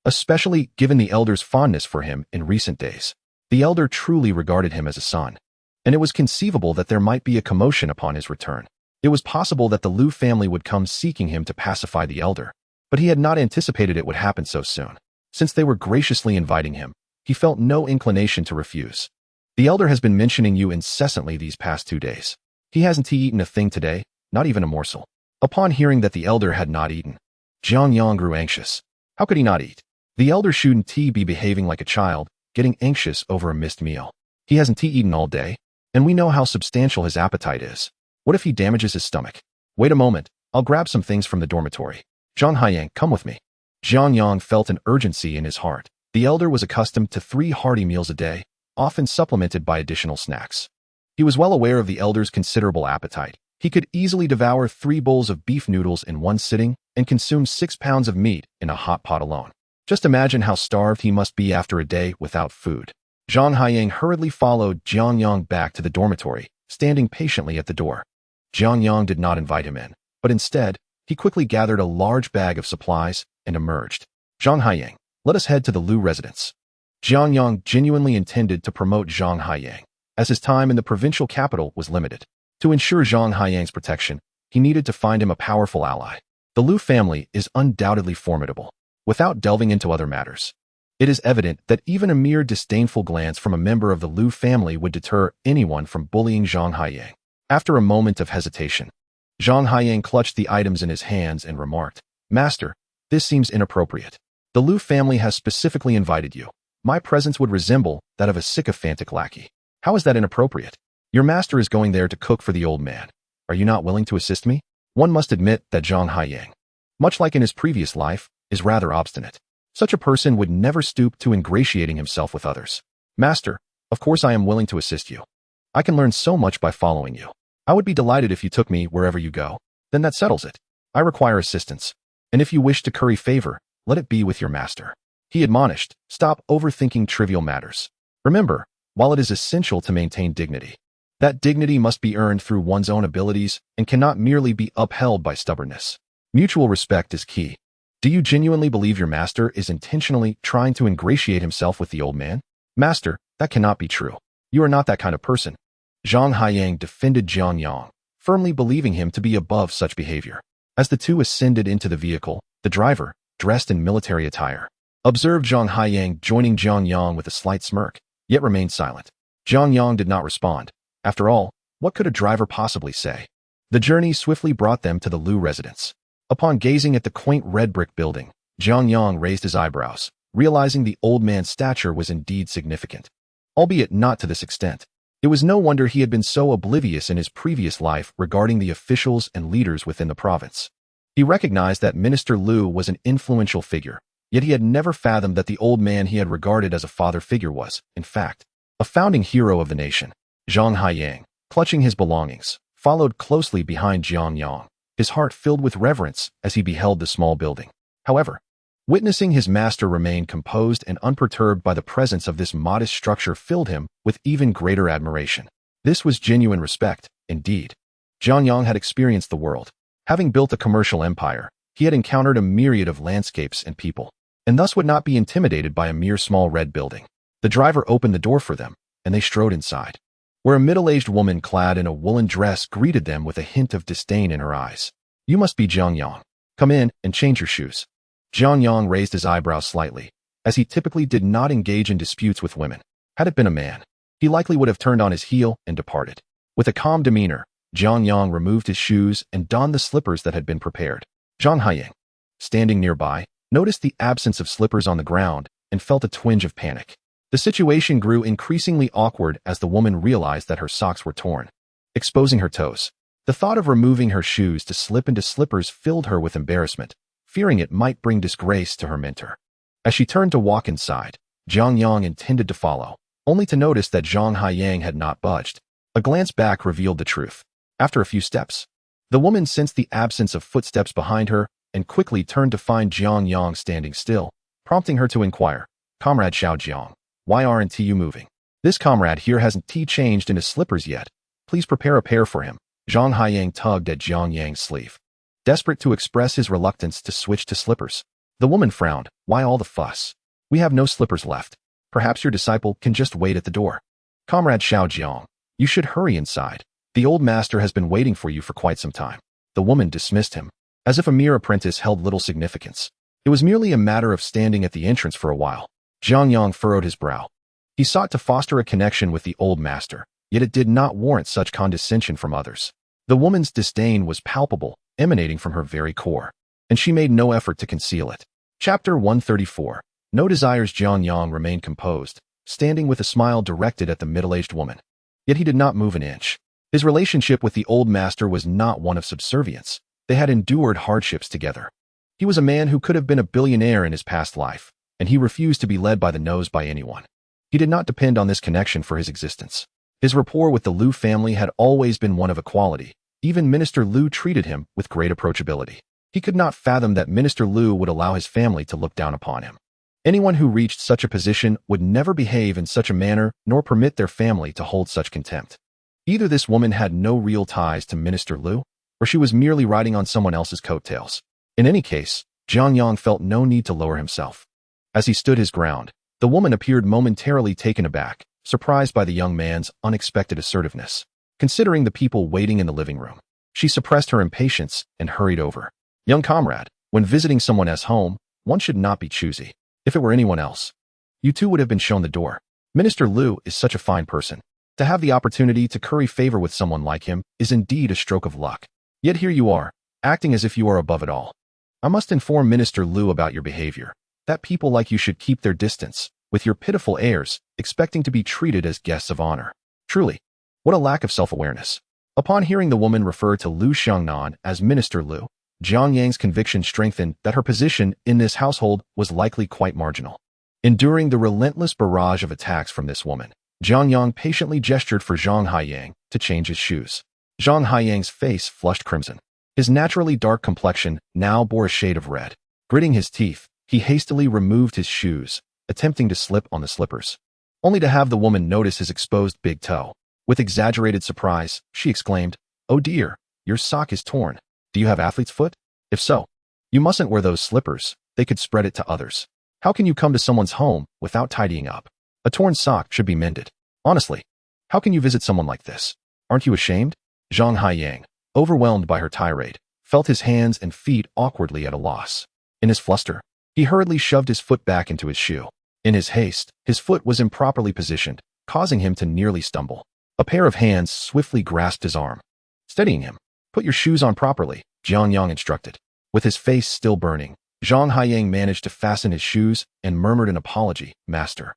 especially given the elder's fondness for him in recent days. The elder truly regarded him as a son, and it was conceivable that there might be a commotion upon his return. It was possible that the Liu family would come seeking him to pacify the elder, but he had not anticipated it would happen so soon. Since they were graciously inviting him, he felt no inclination to refuse. The elder has been mentioning you incessantly these past 2 days. He hasn't eaten a thing today, not even a morsel. Upon hearing that the elder had not eaten, Jiang Yang grew anxious. How could he not eat? The elder shouldn't be behaving like a child, getting anxious over a missed meal. He hasn't eaten all day, and we know how substantial his appetite is. What if he damages his stomach? Wait a moment, I'll grab some things from the dormitory. Jiang Yang, come with me. Jiang Yang felt an urgency in his heart. The elder was accustomed to 3 hearty meals a day, often supplemented by additional snacks. He was well aware of the elder's considerable appetite. He could easily devour 3 bowls of beef noodles in one sitting and consume 6 pounds of meat in a hot pot alone. Just imagine how starved he must be after a day without food. Jiang Yang hurriedly followed Jiang Yang back to the dormitory, standing patiently at the door. Jiang Yang did not invite him in, but instead, he quickly gathered a large bag of supplies and emerged. Jiang Yang, let us head to the Liu residence. Jiang Yang genuinely intended to promote Jiang Yang, as his time in the provincial capital was limited. To ensure Jiang Yang's protection, he needed to find him a powerful ally. The Liu family is undoubtedly formidable. Without delving into other matters, it is evident that even a mere disdainful glance from a member of the Liu family would deter anyone from bullying Jiang Yang. After a moment of hesitation, Jiang Yang clutched the items in his hands and remarked, Master, this seems inappropriate. The Liu family has specifically invited you. My presence would resemble that of a sycophantic lackey. How is that inappropriate? Your master is going there to cook for the old man. Are you not willing to assist me? One must admit that Jiang Yang, much like in his previous life, is rather obstinate. Such a person would never stoop to ingratiating himself with others. Master, of course I am willing to assist you. I can learn so much by following you. I would be delighted if you took me wherever you go. Then that settles it. I require assistance. And if you wish to curry favor, let it be with your master. He admonished, stop overthinking trivial matters. Remember, while it is essential to maintain dignity, that dignity must be earned through one's own abilities and cannot merely be upheld by stubbornness. Mutual respect is key. Do you genuinely believe your master is intentionally trying to ingratiate himself with the old man? Master, that cannot be true. You are not that kind of person. Jiang Yang defended Jiang Yang, firmly believing him to be above such behavior. As the 2 ascended into the vehicle, the driver, dressed in military attire, observed Jiang Yang joining Jiang Yang with a slight smirk, yet remained silent. Jiang Yang did not respond. After all, what could a driver possibly say? The journey swiftly brought them to the Liu residence. Upon gazing at the quaint red brick building, Jiang Yang raised his eyebrows, realizing the old man's stature was indeed significant, albeit not to this extent. It was no wonder he had been so oblivious in his previous life regarding the officials and leaders within the province. He recognized that Minister Liu was an influential figure, yet he had never fathomed that the old man he had regarded as a father figure was, in fact, a founding hero of the nation. Jiang Yang, clutching his belongings, followed closely behind Jiang Yang, his heart filled with reverence as he beheld the small building. However, witnessing his master remain composed and unperturbed by the presence of this modest structure filled him with even greater admiration. This was genuine respect, indeed. Jiang Yang had experienced the world. Having built a commercial empire, he had encountered a myriad of landscapes and people, and thus would not be intimidated by a mere small red building. The driver opened the door for them, and they strode inside, where a middle-aged woman clad in a woolen dress greeted them with a hint of disdain in her eyes. "You must be Jiang Yang. Come in and change your shoes." Jiang Yang raised his eyebrows slightly, as he typically did not engage in disputes with women. Had it been a man, he likely would have turned on his heel and departed. With a calm demeanor, Jiang Yang removed his shoes and donned the slippers that had been prepared. Jiang Yang, standing nearby, noticed the absence of slippers on the ground and felt a twinge of panic. The situation grew increasingly awkward as the woman realized that her socks were torn, exposing her toes. The thought of removing her shoes to slip into slippers filled her with embarrassment, fearing it might bring disgrace to her mentor. As she turned to walk inside, Jiang Yang intended to follow, only to notice that Jiang Yang had not budged. A glance back revealed the truth. After a few steps, the woman sensed the absence of footsteps behind her and quickly turned to find Jiang Yang standing still, prompting her to inquire, "Comrade Xiaoxiao, why aren't you moving? This comrade here hasn't changed into slippers yet. Please prepare a pair for him." Jiang Yang tugged at Jiang Yang's sleeve, desperate to express his reluctance to switch to slippers. The woman frowned. "Why all the fuss? We have no slippers left. Perhaps your disciple can just wait at the door." "Comrade Xiaoxiao, you should hurry inside. The old master has been waiting for you for quite some time." The woman dismissed him, as if a mere apprentice held little significance. It was merely a matter of standing at the entrance for a while. Jiang Yang furrowed his brow. He sought to foster a connection with the old master, yet it did not warrant such condescension from others. The woman's disdain was palpable, emanating from her very core, and she made no effort to conceal it. Chapter 134. No desires. Jiang Yang remained composed, standing with a smile directed at the middle-aged woman. Yet he did not move an inch. His relationship with the old master was not one of subservience. They had endured hardships together. He was a man who could have been a billionaire in his past life, and he refused to be led by the nose by anyone. He did not depend on this connection for his existence. His rapport with the Liu family had always been one of equality. Even Minister Liu treated him with great approachability. He could not fathom that Minister Liu would allow his family to look down upon him. Anyone who reached such a position would never behave in such a manner nor permit their family to hold such contempt. Either this woman had no real ties to Minister Liu, or she was merely riding on someone else's coattails. In any case, Jiang Yang felt no need to lower himself. As he stood his ground, the woman appeared momentarily taken aback, surprised by the young man's unexpected assertiveness. Considering the people waiting in the living room, she suppressed her impatience and hurried over. "Young comrade, when visiting someone else's home, one should not be choosy. If it were anyone else, you too would have been shown the door. Minister Liu is such a fine person. To have the opportunity to curry favor with someone like him is indeed a stroke of luck. Yet here you are, acting as if you are above it all. I must inform Minister Liu about your behavior, that people like you should keep their distance, with your pitiful airs, expecting to be treated as guests of honor. Truly, what a lack of self-awareness." Upon hearing the woman refer to Liu Xiangnan as Minister Liu, Jiang Yang's conviction strengthened that her position in this household was likely quite marginal. Enduring the relentless barrage of attacks from this woman, Jiang Yang patiently gestured for Jiang Yang to change his shoes. Jiang Yang's face flushed crimson. His naturally dark complexion now bore a shade of red. Gritting his teeth, he hastily removed his shoes, attempting to slip on the slippers, only to have the woman notice his exposed big toe. With exaggerated surprise, she exclaimed, "Oh dear, your sock is torn. Do you have athlete's foot? If so, you mustn't wear those slippers. They could spread it to others. How can you come to someone's home without tidying up? A torn sock should be mended. Honestly, how can you visit someone like this? Aren't you ashamed?" Jiang Yang, overwhelmed by her tirade, felt his hands and feet awkwardly at a loss. In his fluster, he hurriedly shoved his foot back into his shoe. In his haste, his foot was improperly positioned, causing him to nearly stumble. A pair of hands swiftly grasped his arm, steadying him. Put your shoes on properly, Jiang Yang instructed. With his face still burning, Jiang Yang managed to fasten his shoes and murmured an apology, Master.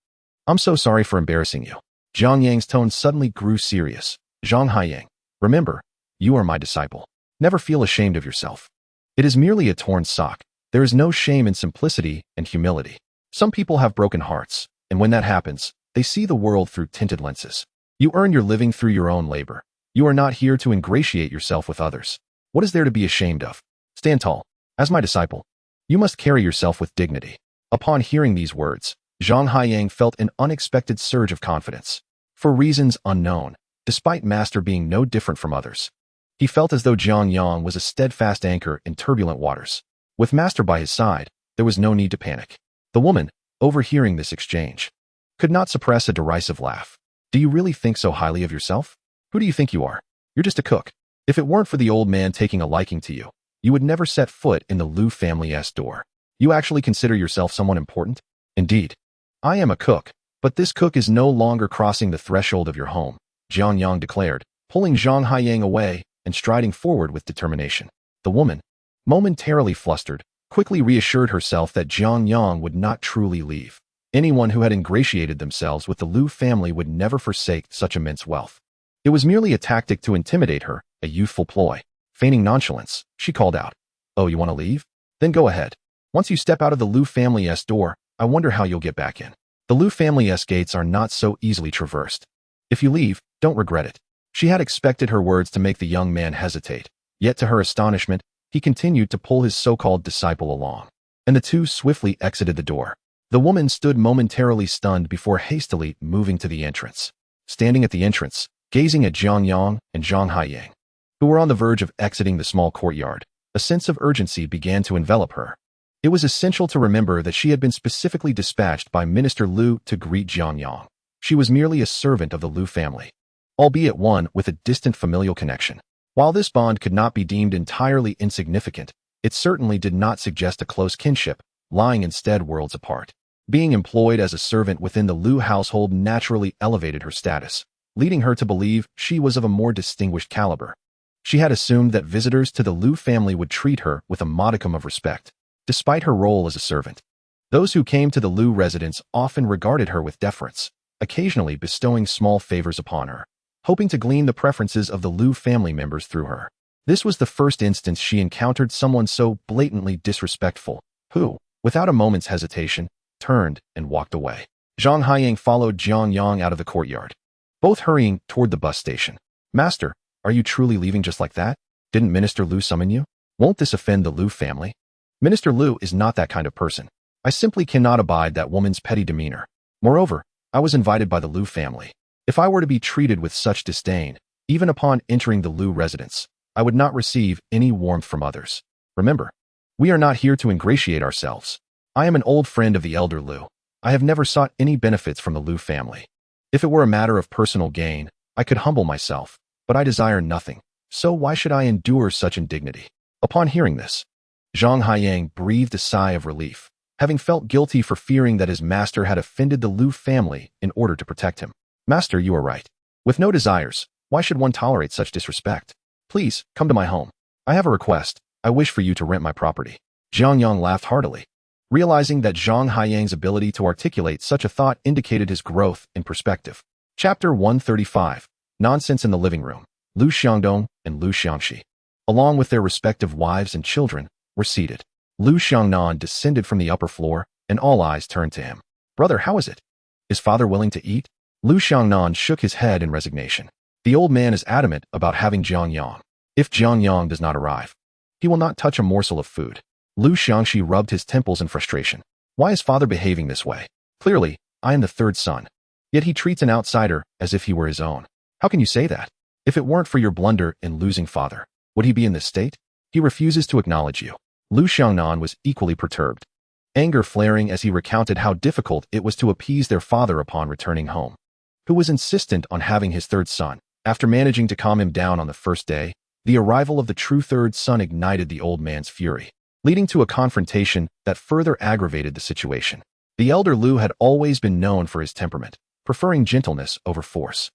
I'm so sorry for embarrassing you. Jiang Yang's tone suddenly grew serious. Jiang Yang, remember, you are my disciple. Never feel ashamed of yourself. It is merely a torn sock. There is no shame in simplicity and humility. Some people have broken hearts, and when that happens, they see the world through tinted lenses. You earn your living through your own labor. You are not here to ingratiate yourself with others. What is there to be ashamed of? Stand tall. As my disciple, you must carry yourself with dignity. Upon hearing these words, Jiang Yang felt an unexpected surge of confidence. For reasons unknown, despite Master being no different from others, he felt as though Jiang Yang was a steadfast anchor in turbulent waters. With Master by his side, there was no need to panic. The woman, overhearing this exchange, could not suppress a derisive laugh. Do you really think so highly of yourself? Who do you think you are? You're just a cook. If it weren't for the old man taking a liking to you, you would never set foot in the Liu family's door. You actually consider yourself someone important? Indeed. I am a cook, but this cook is no longer crossing the threshold of your home, Jiang Yang declared, pulling Jiang Yang away and striding forward with determination. The woman, momentarily flustered, quickly reassured herself that Jiang Yang would not truly leave. Anyone who had ingratiated themselves with the Liu family would never forsake such immense wealth. It was merely a tactic to intimidate her, a youthful ploy. Feigning nonchalance, she called out, "Oh, you want to leave? Then go ahead. Once you step out of the Liu family's door, I wonder how you'll get back in. The Liu family's gates are not so easily traversed. If you leave, don't regret it." She had expected her words to make the young man hesitate, yet to her astonishment, he continued to pull his so-called disciple along, and the two swiftly exited the door. The woman stood momentarily stunned before hastily moving to the entrance. Standing at the entrance, gazing at Jiang Yang and Jiang Yang, who were on the verge of exiting the small courtyard, a sense of urgency began to envelop her. It was essential to remember that she had been specifically dispatched by Minister Liu to greet Jiang Yang. She was merely a servant of the Liu family, albeit one with a distant familial connection. While this bond could not be deemed entirely insignificant, it certainly did not suggest a close kinship, lying instead worlds apart. Being employed as a servant within the Liu household naturally elevated her status, leading her to believe she was of a more distinguished caliber. She had assumed that visitors to the Liu family would treat her with a modicum of respect, despite her role as a servant. Those who came to the Liu residence often regarded her with deference, occasionally bestowing small favors upon her, hoping to glean the preferences of the Liu family members through her. This was the first instance she encountered someone so blatantly disrespectful, who, without a moment's hesitation, turned and walked away. Jiang Yang followed Jiang Yang out of the courtyard, both hurrying toward the bus station. "Master, are you truly leaving just like that? Didn't Minister Liu summon you? Won't this offend the Liu family?" "Minister Liu is not that kind of person. I simply cannot abide that woman's petty demeanor. Moreover, I was invited by the Liu family. If I were to be treated with such disdain, even upon entering the Liu residence, I would not receive any warmth from others. Remember, we are not here to ingratiate ourselves. I am an old friend of the elder Liu. I have never sought any benefits from the Liu family. If it were a matter of personal gain, I could humble myself, but I desire nothing, so why should I endure such indignity?" Upon hearing this, Jiang Yang breathed a sigh of relief, having felt guilty for fearing that his master had offended the Liu family in order to protect him. "Master, you are right. With no desires, why should one tolerate such disrespect? Please, come to my home. I have a request. I wish for you to rent my property." Jiang Yang laughed heartily, realizing that Jiang Yang's ability to articulate such a thought indicated his growth in perspective. Chapter 135. Nonsense in the Living Room. Liu Xiangdong and Liu Xiangxi, along with their respective wives and children, were seated. Liu Xiangnan descended from the upper floor, and all eyes turned to him. "Brother, how is it? Is father willing to eat?" Liu Xiangnan shook his head in resignation. The old man is adamant about having Jiang Yang. If Jiang Yang does not arrive, he will not touch a morsel of food. Liu Xiangxi rubbed his temples in frustration. Why is father behaving this way? Clearly, I am the third son. Yet he treats an outsider as if he were his own. How can you say that? If it weren't for your blunder in losing father, would he be in this state? He refuses to acknowledge you. Liu Xiangnan was equally perturbed, anger flaring as he recounted how difficult it was to appease their father upon returning home, who was insistent on having his third son. After managing to calm him down on the first day, the arrival of the true third son ignited the old man's fury, leading to a confrontation that further aggravated the situation. The elder Liu had always been known for his temperament, preferring gentleness over force.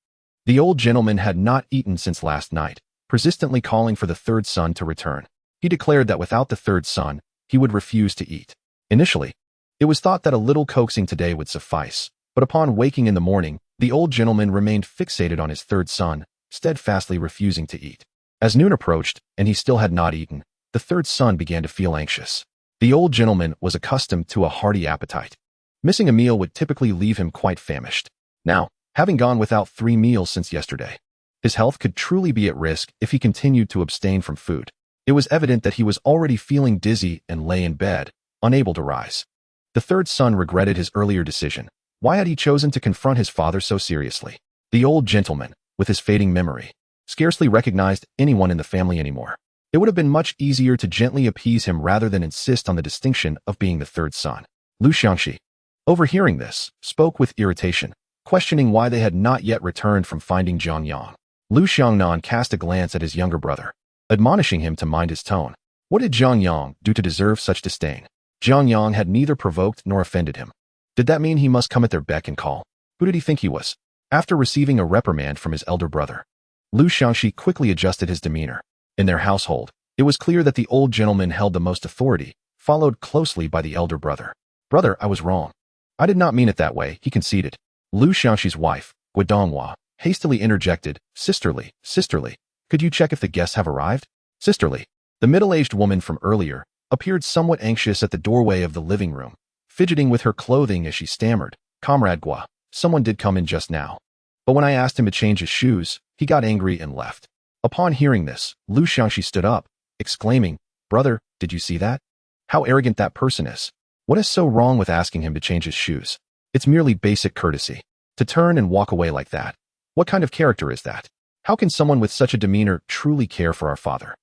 The old gentleman had not eaten since last night, persistently calling for the third son to return. He declared that without the third son, he would refuse to eat. Initially, it was thought that a little coaxing today would suffice, but upon waking in the morning, the old gentleman remained fixated on his third son, steadfastly refusing to eat. As noon approached, and he still had not eaten, the third son began to feel anxious. The old gentleman was accustomed to a hearty appetite. Missing a meal would typically leave him quite famished. Now, having gone without 3 meals since yesterday, his health could truly be at risk if he continued to abstain from food. It was evident that he was already feeling dizzy and lay in bed, unable to rise. The third son regretted his earlier decision. Why had he chosen to confront his father so seriously? The old gentleman, with his fading memory, scarcely recognized anyone in the family anymore. It would have been much easier to gently appease him rather than insist on the distinction of being the third son. Liu Xiangxi, overhearing this, spoke with irritation, questioning why they had not yet returned from finding Jiang Yang. Liu Xiangnan cast a glance at his younger brother, admonishing him to mind his tone. What did Jiang Yang do to deserve such disdain? Jiang Yang had neither provoked nor offended him. Did that mean he must come at their beck and call? Who did he think he was? After receiving a reprimand from his elder brother, Liu Xiangxi quickly adjusted his demeanor. In their household, it was clear that the old gentleman held the most authority, followed closely by the elder brother. Brother, I was wrong. I did not mean it that way, he conceded. Liu Xiangxi's wife, Guodonghua, hastily interjected, Sisterly, could you check if the guests have arrived? Sisterly, the middle-aged woman from earlier, appeared somewhat anxious at the doorway of the living room, fidgeting with her clothing as she stammered, Comrade Gua, someone did come in just now. But when I asked him to change his shoes, he got angry and left. Upon hearing this, Liu Xiangxi stood up, exclaiming, Brother, did you see that? How arrogant that person is. What is so wrong with asking him to change his shoes? It's merely basic courtesy. To turn and walk away like that. What kind of character is that? How can someone with such a demeanor truly care for our father?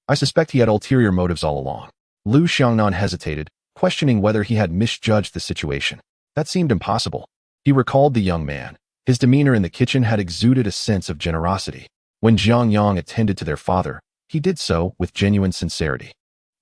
I suspect he had ulterior motives all along. Liu Xiangnan hesitated, questioning whether he had misjudged the situation. That seemed impossible. He recalled the young man. His demeanor in the kitchen had exuded a sense of generosity. When Jiang Yang attended to their father, he did so with genuine sincerity.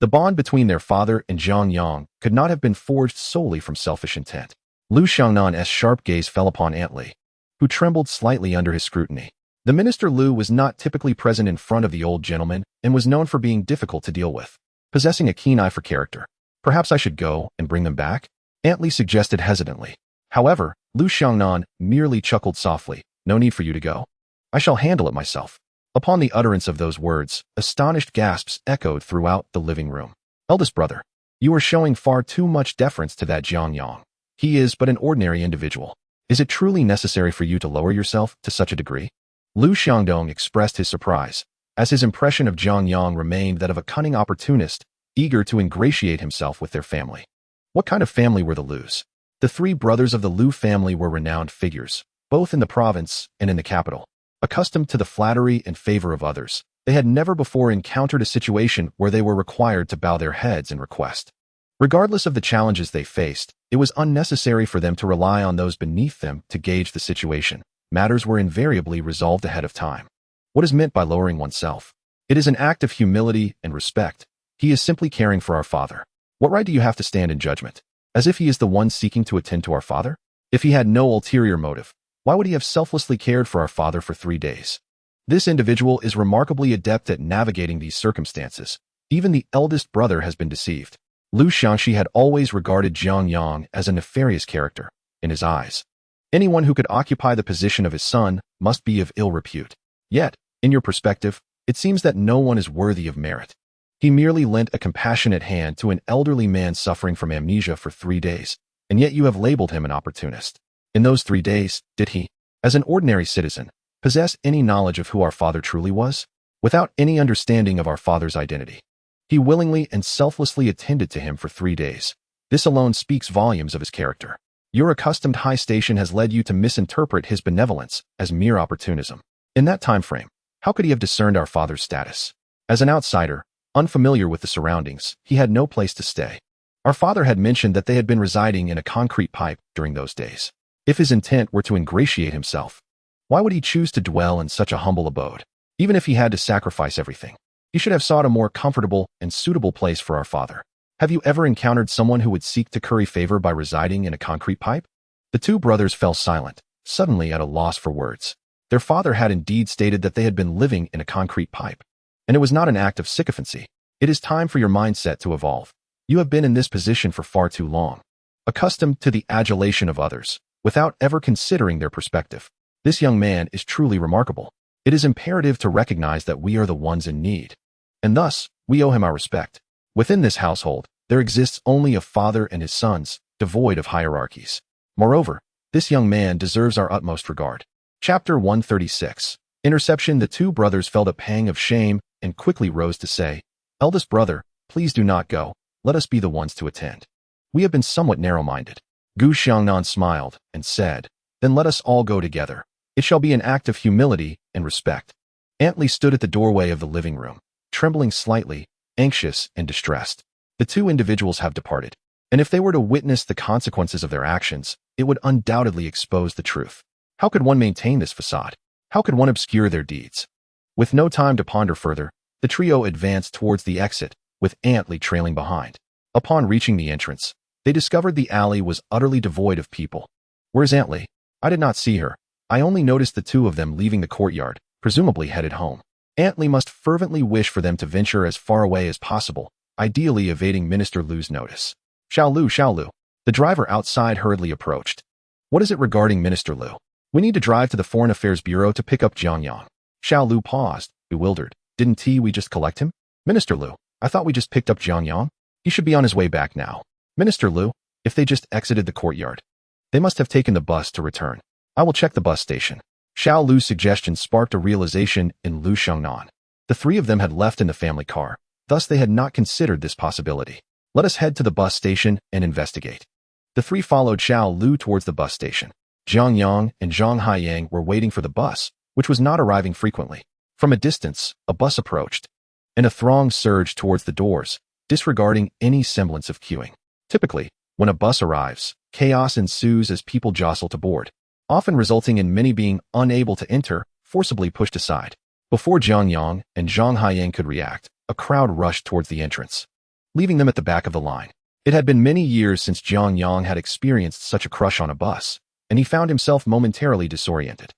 The bond between their father and Jiang Yang could not have been forged solely from selfish intent. Liu Xiangnan's sharp gaze fell upon Aunt Li, who trembled slightly under his scrutiny. The minister Liu was not typically present in front of the old gentleman and was known for being difficult to deal with, possessing a keen eye for character. Perhaps I should go and bring them back? Aunt Li suggested hesitantly. However, Liu Xiangnan merely chuckled softly. No need for you to go. I shall handle it myself. Upon the utterance of those words, astonished gasps echoed throughout the living room. Eldest brother, you are showing far too much deference to that Jiang Yang. He is but an ordinary individual. Is it truly necessary for you to lower yourself to such a degree? Liu Xiangdong expressed his surprise, as his impression of Jiang Yang remained that of a cunning opportunist, eager to ingratiate himself with their family. What kind of family were the Lius? The 3 brothers of the Liu family were renowned figures, both in the province and in the capital. Accustomed to the flattery and favor of others, they had never before encountered a situation where they were required to bow their heads in request. Regardless of the challenges they faced, it was unnecessary for them to rely on those beneath them to gauge the situation. Matters were invariably resolved ahead of time. What is meant by lowering oneself? It is an act of humility and respect. He is simply caring for our father. What right do you have to stand in judgment? As if he is the one seeking to attend to our father? If he had no ulterior motive, why would he have selflessly cared for our father for 3 days? This individual is remarkably adept at navigating these circumstances. Even the eldest brother has been deceived. Liu Xiangxi had always regarded Jiang Yang as a nefarious character. In his eyes, anyone who could occupy the position of his son must be of ill repute. Yet, in your perspective, it seems that no one is worthy of merit. He merely lent a compassionate hand to an elderly man suffering from amnesia for 3 days, and yet you have labeled him an opportunist. In those 3 days, did he, as an ordinary citizen, possess any knowledge of who our father truly was? Without any understanding of our father's identity, he willingly and selflessly attended to him for 3 days. This alone speaks volumes of his character. Your accustomed high station has led you to misinterpret his benevolence as mere opportunism. In that time frame, how could he have discerned our father's status? As an outsider, unfamiliar with the surroundings, he had no place to stay. Our father had mentioned that they had been residing in a concrete pipe during those days. If his intent were to ingratiate himself, why would he choose to dwell in such a humble abode? Even if he had to sacrifice everything, he should have sought a more comfortable and suitable place for our father. Have you ever encountered someone who would seek to curry favor by residing in a concrete pipe? The 2 brothers fell silent, suddenly at a loss for words. Their father had indeed stated that they had been living in a concrete pipe. And it was not an act of sycophancy. It is time for your mindset to evolve. You have been in this position for far too long, accustomed to the adulation of others, without ever considering their perspective. This young man is truly remarkable. It is imperative to recognize that we are the ones in need, and thus, we owe him our respect. Within this household, there exists only a father and his sons, devoid of hierarchies. Moreover, this young man deserves our utmost regard. Chapter 136. Interception. The two brothers felt a pang of shame and quickly rose to say, "Eldest brother, please do not go. Let us be the ones to attend. We have been somewhat narrow-minded." Gu Xiangnan smiled and said, "Then let us all go together. It shall be an act of humility and respect." Aunt Li stood at the doorway of the living room, trembling slightly, anxious and distressed. The two individuals have departed, and if they were to witness the consequences of their actions, it would undoubtedly expose the truth. How could one maintain this facade? How could one obscure their deeds? With no time to ponder further, the trio advanced towards the exit, with Aunt Li trailing behind. Upon reaching the entrance, they discovered the alley was utterly devoid of people. "Where's Aunt Li? I did not see her. I only noticed the two of them leaving the courtyard, presumably headed home." Aunt Li must fervently wish for them to venture as far away as possible, ideally evading Minister Lu's notice. Xiao Lu. The driver outside hurriedly approached. "What is it regarding Minister Lu?" "We need to drive to the Foreign Affairs Bureau to pick up Jiang Yang." Xiao Lu paused, bewildered. "Didn't we just collect him?" "Minister Lu, I thought we just picked up Jiang Yang. He should be on his way back now." "Minister Lu, if they just exited the courtyard, they must have taken the bus to return. I will check the bus station." Xiao Lu's suggestion sparked a realization in Liu Xiangnan. The three of them had left in the family car, thus they had not considered this possibility. "Let us head to the bus station and investigate." The three followed Xiao Lu towards the bus station. Jiang Yang and Jiang Yang were waiting for the bus, which was not arriving frequently. From a distance, a bus approached, and a throng surged towards the doors, disregarding any semblance of queuing. Typically, when a bus arrives, chaos ensues as people jostle to board, often resulting in many being unable to enter, forcibly pushed aside. Before Jiang Yang and Jiang Yang could react, a crowd rushed towards the entrance, leaving them at the back of the line. It had been many years since Jiang Yang had experienced such a crush on a bus, and he found himself momentarily disoriented.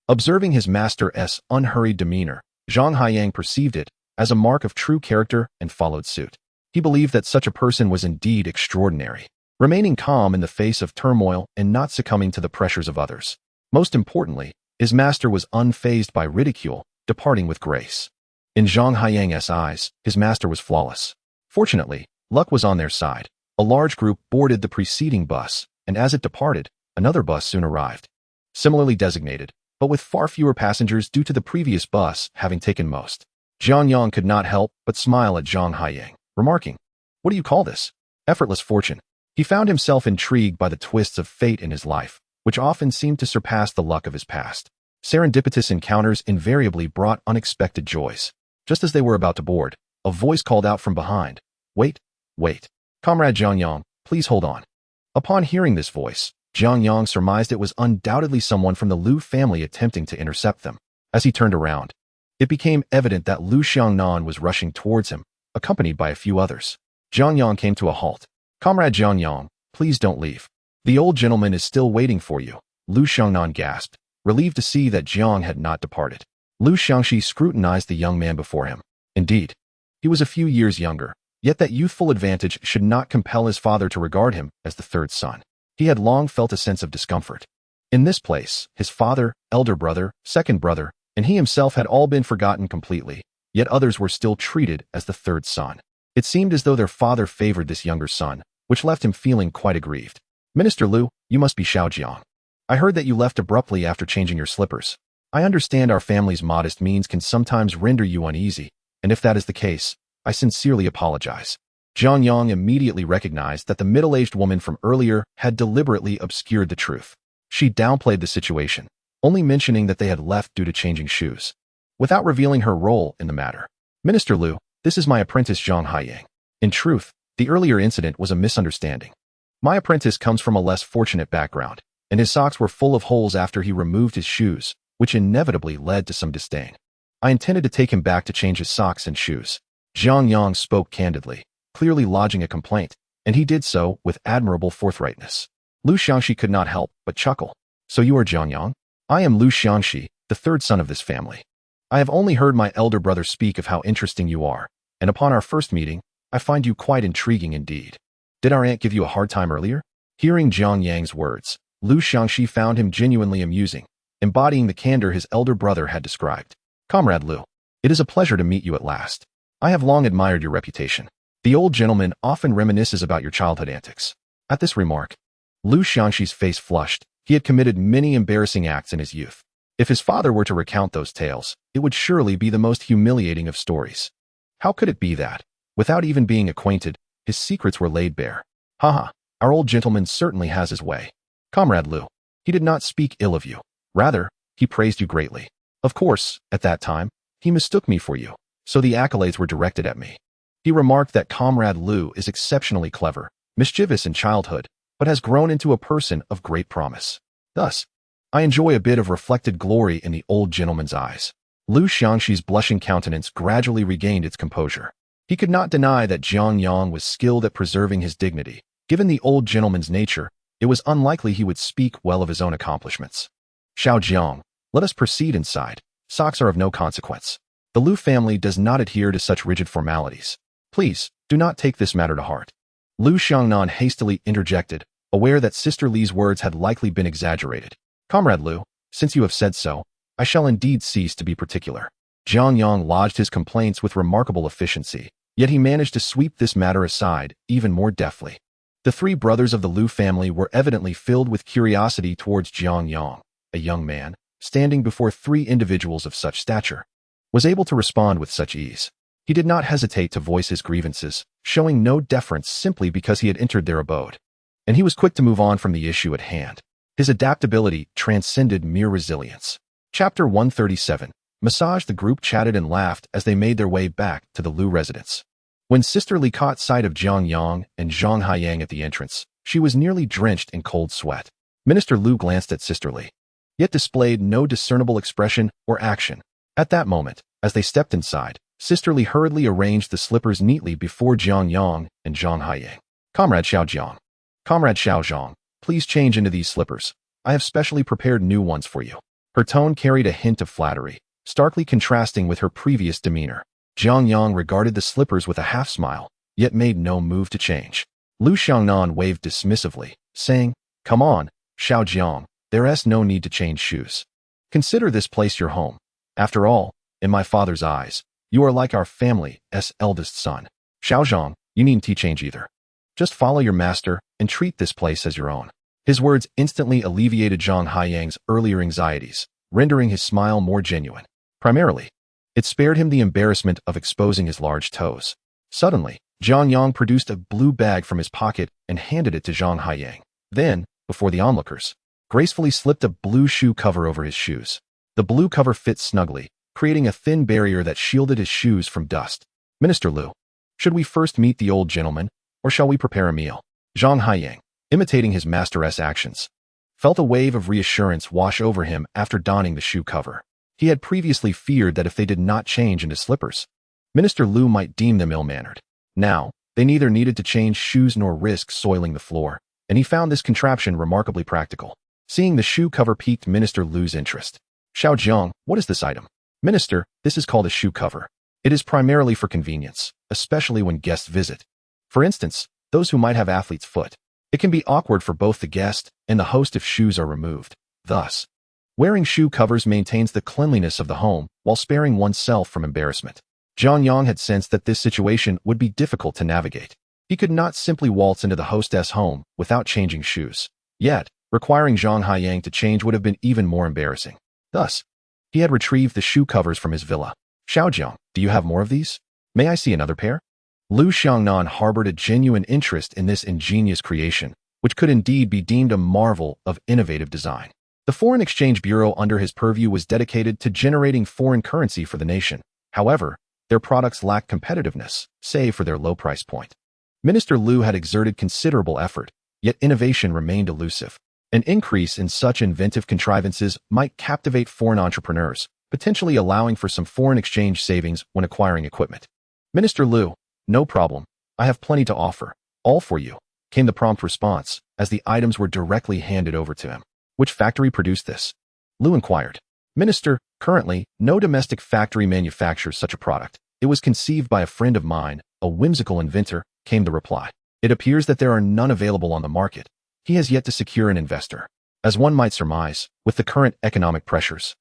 Observing his master's unhurried demeanor, Jiang Yang perceived it as a mark of true character and followed suit. He believed that such a person was indeed extraordinary, remaining calm in the face of turmoil and not succumbing to the pressures of others. Most importantly, his master was unfazed by ridicule, departing with grace. In Jiang Yang's eyes, his master was flawless. Fortunately, luck was on their side. A large group boarded the preceding bus, and as it departed, another bus soon arrived. Similarly designated, but with far fewer passengers due to the previous bus having taken most. Jiang Yang could not help but smile at Jiang Yang, remarking, "What do you call this? Effortless fortune." He found himself intrigued by the twists of fate in his life, which often seemed to surpass the luck of his past. Serendipitous encounters invariably brought unexpected joys. Just as they were about to board, a voice called out from behind, "Wait, wait. Comrade Jiang Yang, please hold on." Upon hearing this voice, Jiang Yang surmised it was undoubtedly someone from the Liu family attempting to intercept them. As he turned around, it became evident that Liu Xiangnan was rushing towards him, accompanied by a few others. Jiang Yang came to a halt. "Comrade Jiang Yang, please don't leave. The old gentleman is still waiting for you," Liu Xiangnan gasped, relieved to see that Jiang had not departed. Liu Xiangxi scrutinized the young man before him. Indeed, he was a few years younger, yet that youthful advantage should not compel his father to regard him as the third son. He had long felt a sense of discomfort. In this place, his father, elder brother, second brother, and he himself had all been forgotten completely, yet others were still treated as the third son. It seemed as though their father favored this younger son, which left him feeling quite aggrieved. "Minister Liu, you must be Xiao Jiang. I heard that you left abruptly after changing your slippers. I understand our family's modest means can sometimes render you uneasy, and if that is the case, I sincerely apologize." Jiang Yang immediately recognized that the middle-aged woman from earlier had deliberately obscured the truth. She downplayed the situation, only mentioning that they had left due to changing shoes, without revealing her role in the matter. "Minister Liu, this is my apprentice Jiang Yang. In truth, the earlier incident was a misunderstanding. My apprentice comes from a less fortunate background, and his socks were full of holes after he removed his shoes, which inevitably led to some disdain. I intended to take him back to change his socks and shoes." Jiang Yang spoke candidly, clearly lodging a complaint, and he did so with admirable forthrightness. Liu Xiangxi could not help but chuckle. "So you are Jiang Yang?" "I am Liu Xiangxi, the third son of this family. I have only heard my elder brother speak of how interesting you are, and upon our first meeting, I find you quite intriguing indeed. Did our aunt give you a hard time earlier?" Hearing Jiang Yang's words, Liu Xiangxi found him genuinely amusing, embodying the candor his elder brother had described. "Comrade Liu, it is a pleasure to meet you at last. I have long admired your reputation. The old gentleman often reminisces about your childhood antics." At this remark, Liu Xiangxi's face flushed. He had committed many embarrassing acts in his youth. If his father were to recount those tales, it would surely be the most humiliating of stories. How could it be that, without even being acquainted, his secrets were laid bare? Haha, our old gentleman certainly has his way. "Comrade Liu, he did not speak ill of you. Rather, he praised you greatly. Of course, at that time, he mistook me for you, so the accolades were directed at me. He remarked that Comrade Liu is exceptionally clever, mischievous in childhood, but has grown into a person of great promise. Thus, I enjoy a bit of reflected glory in the old gentleman's eyes." Liu Xiangxi's blushing countenance gradually regained its composure. He could not deny that Jiang Yang was skilled at preserving his dignity. Given the old gentleman's nature, it was unlikely he would speak well of his own accomplishments. "Xiao Jiang, let us proceed inside. Socks are of no consequence. The Liu family does not adhere to such rigid formalities. Please, do not take this matter to heart." Liu Xiangnan hastily interjected, aware that Sister Li's words had likely been exaggerated. "Comrade Liu, since you have said so, I shall indeed cease to be particular." Jiang Yang lodged his complaints with remarkable efficiency, yet he managed to sweep this matter aside even more deftly. The three brothers of the Liu family were evidently filled with curiosity towards Jiang Yang. A young man, standing before three individuals of such stature, was able to respond with such ease. He did not hesitate to voice his grievances, showing no deference simply because he had entered their abode. And he was quick to move on from the issue at hand. His adaptability transcended mere resilience. Chapter 137. Massage. The group chatted and laughed as they made their way back to the Liu residence. When Sister Li caught sight of Jiang Yang and Zhang Haiyang at the entrance, she was nearly drenched in cold sweat. Minister Liu glanced at Sister Li, yet displayed no discernible expression or action. At that moment, as they stepped inside, Sister Li hurriedly arranged the slippers neatly before Jiang Yang and Zhang Haiyang. "Comrade Xiaojiang, Comrade Xiaozhang, please change into these slippers. I have specially prepared new ones for you." Her tone carried a hint of flattery, starkly contrasting with her previous demeanor. Jiang Yang regarded the slippers with a half-smile, yet made no move to change. Liu Xiangnan waved dismissively, saying, "Come on, Xiaojiang, there's no need to change shoes. Consider this place your home. After all, in my father's eyes, you are like our family's eldest son. Xiaozhang, you needn't change either. Just follow your master and treat this place as your own." His words instantly alleviated Zhang Haiyang's earlier anxieties, rendering his smile more genuine. Primarily, it spared him the embarrassment of exposing his large toes. Suddenly, Jiang Yang produced a blue bag from his pocket and handed it to Zhang Haiyang. Then, before the onlookers, gracefully slipped a blue shoe cover over his shoes. The blue cover fit snugly, creating a thin barrier that shielded his shoes from dust. "Minister Liu, should we first meet the old gentleman, or shall we prepare a meal?" Zhang Haiyang, imitating his master's actions, felt a wave of reassurance wash over him after donning the shoe cover. He had previously feared that if they did not change into slippers, Minister Liu might deem them ill-mannered. Now, they neither needed to change shoes nor risk soiling the floor, and he found this contraption remarkably practical. Seeing the shoe cover piqued Minister Liu's interest. "Xiaojiang, what is this item?" "Minister, this is called a shoe cover. It is primarily for convenience, especially when guests visit. For instance, those who might have athlete's foot. It can be awkward for both the guest and the host if shoes are removed. Thus, wearing shoe covers maintains the cleanliness of the home while sparing oneself from embarrassment." Jiang Yang had sensed that this situation would be difficult to navigate. He could not simply waltz into the hostess' home without changing shoes. Yet, requiring Zhang Haiyang to change would have been even more embarrassing. Thus, he had retrieved the shoe covers from his villa. "Xiaojiang, do you have more of these? May I see another pair?" Liu Xiangnan harbored a genuine interest in this ingenious creation, which could indeed be deemed a marvel of innovative design. The Foreign Exchange Bureau under his purview was dedicated to generating foreign currency for the nation. However, their products lacked competitiveness, save for their low price point. Minister Liu had exerted considerable effort, yet innovation remained elusive. An increase in such inventive contrivances might captivate foreign entrepreneurs, potentially allowing for some foreign exchange savings when acquiring equipment. "Minister Liu, no problem. I have plenty to offer. All for you," came the prompt response, as the items were directly handed over to him. "Which factory produced this?" Liu inquired. Minister, currently, no domestic factory manufactures such a product. It was conceived by a friend of mine, a whimsical inventor, came the reply. It appears that there are none available on the market. He has yet to secure an investor. As one might surmise, with the current economic pressures,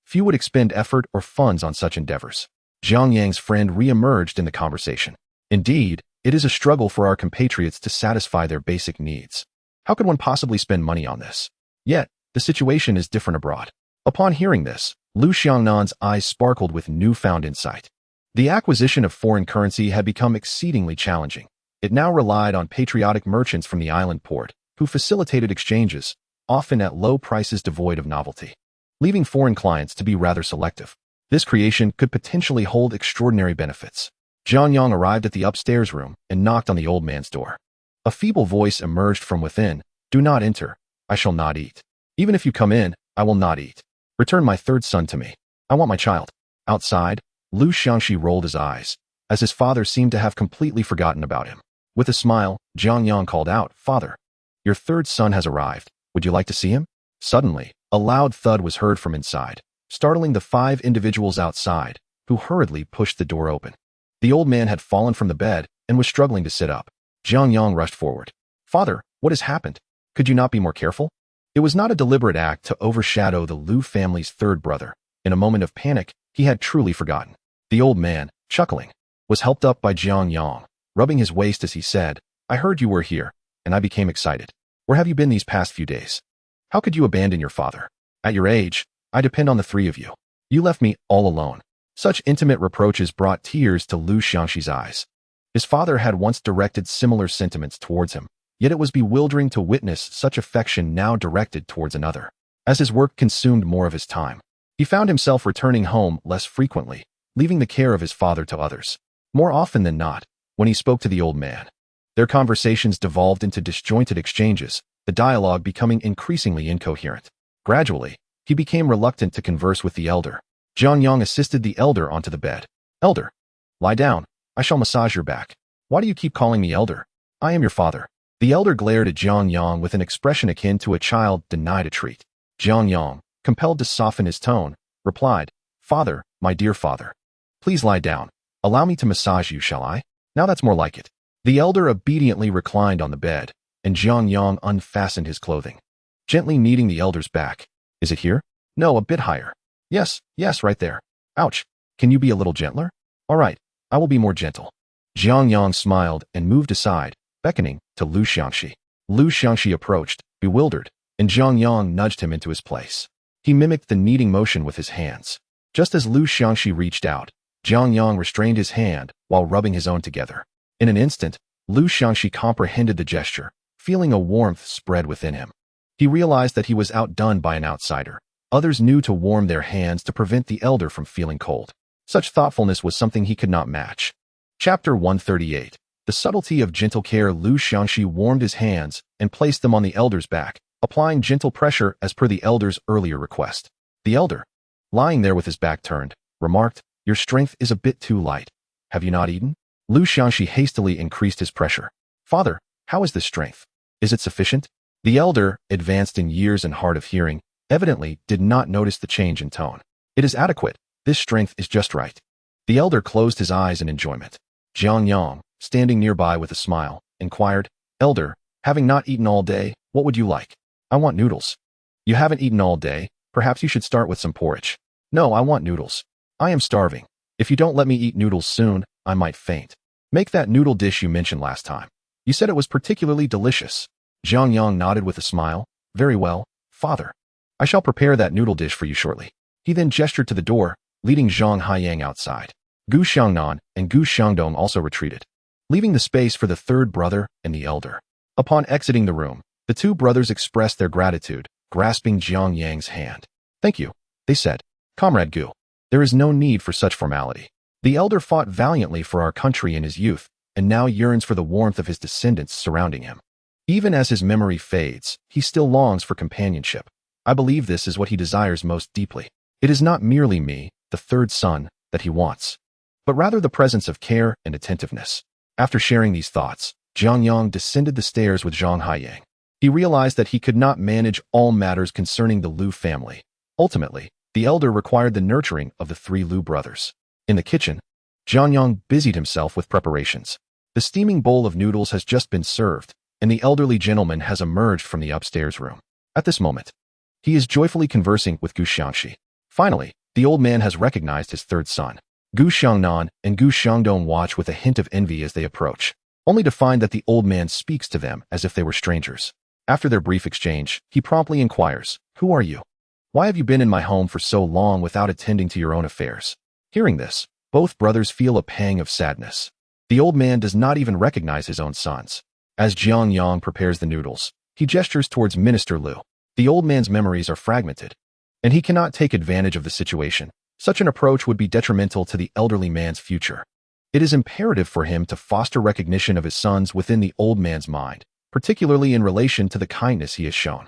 few would expend effort or funds on such endeavors. Jiang Yang's friend re-emerged in the conversation. Indeed, it is a struggle for our compatriots to satisfy their basic needs. How could one possibly spend money on this? Yet, the situation is different abroad. Upon hearing this, Liu Xiangnan's eyes sparkled with newfound insight. The acquisition of foreign currency had become exceedingly challenging. It now relied on patriotic merchants from the island port, who facilitated exchanges, often at low prices devoid of novelty, leaving foreign clients to be rather selective. This creation could potentially hold extraordinary benefits. Jiang Yang arrived at the upstairs room and knocked on the old man's door. A feeble voice emerged from within. Do not enter. I shall not eat. Even if you come in, I will not eat. Return my third son to me. I want my child. Outside, Liu Xiangxi rolled his eyes, as his father seemed to have completely forgotten about him. With a smile, Jiang Yang called out, Father, your third son has arrived. Would you like to see him? Suddenly, a loud thud was heard from inside, startling the 5 individuals outside, who hurriedly pushed the door open. The old man had fallen from the bed and was struggling to sit up. Jiang Yang rushed forward. Father, what has happened? Could you not be more careful? It was not a deliberate act to overshadow the Liu family's third brother. In a moment of panic, he had truly forgotten. The old man, chuckling, was helped up by Jiang Yang, rubbing his waist as he said, I heard you were here, and I became excited. Where have you been these past few days? How could you abandon your father? At your age, I depend on the 3 of you. You left me all alone. Such intimate reproaches brought tears to Liu Xiangxi's eyes. His father had once directed similar sentiments towards him, yet it was bewildering to witness such affection now directed towards another. As his work consumed more of his time, he found himself returning home less frequently, leaving the care of his father to others. More often than not, when he spoke to the old man, their conversations devolved into disjointed exchanges, the dialogue becoming increasingly incoherent. Gradually, he became reluctant to converse with the elder. Jiang Yang assisted the elder onto the bed. Elder, lie down. I shall massage your back. Why do you keep calling me elder? I am your father. The elder glared at Jiang Yang with an expression akin to a child denied a treat. Jiang Yang, compelled to soften his tone, replied, Father, my dear father, please lie down. Allow me to massage you, shall I? Now that's more like it. The elder obediently reclined on the bed, and Jiang Yang unfastened his clothing, gently kneading the elder's back. Is it here? No, a bit higher. Yes, right there. Ouch. Can you be a little gentler? All right, I will be more gentle. Jiang Yang smiled and moved aside, beckoning to Liu Xiangxi. Liu Xiangxi approached, bewildered, and Jiang Yang nudged him into his place. He mimicked the kneading motion with his hands. Just as Liu Xiangxi reached out, Jiang Yang restrained his hand while rubbing his own together. In an instant, Liu Xiangxi comprehended the gesture, feeling a warmth spread within him. He realized that he was outdone by an outsider. Others knew to warm their hands to prevent the elder from feeling cold. Such thoughtfulness was something he could not match. Chapter 138. The subtlety of gentle care. Liu Xiangxi warmed his hands and placed them on the elder's back, applying gentle pressure as per the elder's earlier request. The elder, lying there with his back turned, remarked, Your strength is a bit too light. Have you not eaten? Liu Xiangxi hastily increased his pressure. Father, how is this strength? Is it sufficient? The elder, advanced in years and hard of hearing, evidently did not notice the change in tone. It is adequate. This strength is just right. The elder closed his eyes in enjoyment. Jiang Yang, standing nearby with a smile, inquired, Elder, having not eaten all day, what would you like? I want noodles. You haven't eaten all day. Perhaps you should start with some porridge. No, I want noodles. I am starving. If you don't let me eat noodles soon, I might faint. Make that noodle dish you mentioned last time. You said it was particularly delicious. Jiang Yang nodded with a smile. Very well, father. I shall prepare that noodle dish for you shortly. He then gestured to the door, leading Zhang Haiyang outside. Gu Xiangnan and Gu Xiangdong also retreated, leaving the space for the third brother and the elder. Upon exiting the room, the 2 brothers expressed their gratitude, grasping Jiang Yang's hand. Thank you, they said. Comrade Gu, there is no need for such formality. The elder fought valiantly for our country in his youth, and now yearns for the warmth of his descendants surrounding him. Even as his memory fades, he still longs for companionship. I believe this is what he desires most deeply. It is not merely me, the third son, that he wants, but rather the presence of care and attentiveness. After sharing these thoughts, Jiang Yang descended the stairs with Zhang Haiyang. He realized that he could not manage all matters concerning the Liu family. Ultimately, The elder required the nurturing of the three Liu brothers. In the kitchen, Jiang Yang busied himself with preparations. The steaming bowl of noodles has just been served, and the elderly gentleman has emerged from the upstairs room. At this moment, he is joyfully conversing with Gu Xiangxi. Finally, the old man has recognized his third son. Gu Xiangnan and Gu Xiangdong watch with a hint of envy as they approach, only to find that the old man speaks to them as if they were strangers. After their brief exchange, he promptly inquires, "Who are you? Why have you been in my home for so long without attending to your own affairs?" Hearing this, both brothers feel a pang of sadness. The old man does not even recognize his own sons. As Jiang Yang prepares the noodles, he gestures towards Minister Liu. The old man's memories are fragmented, and he cannot take advantage of the situation. Such an approach would be detrimental to the elderly man's future. It is imperative for him to foster recognition of his sons within the old man's mind, particularly in relation to the kindness he has shown.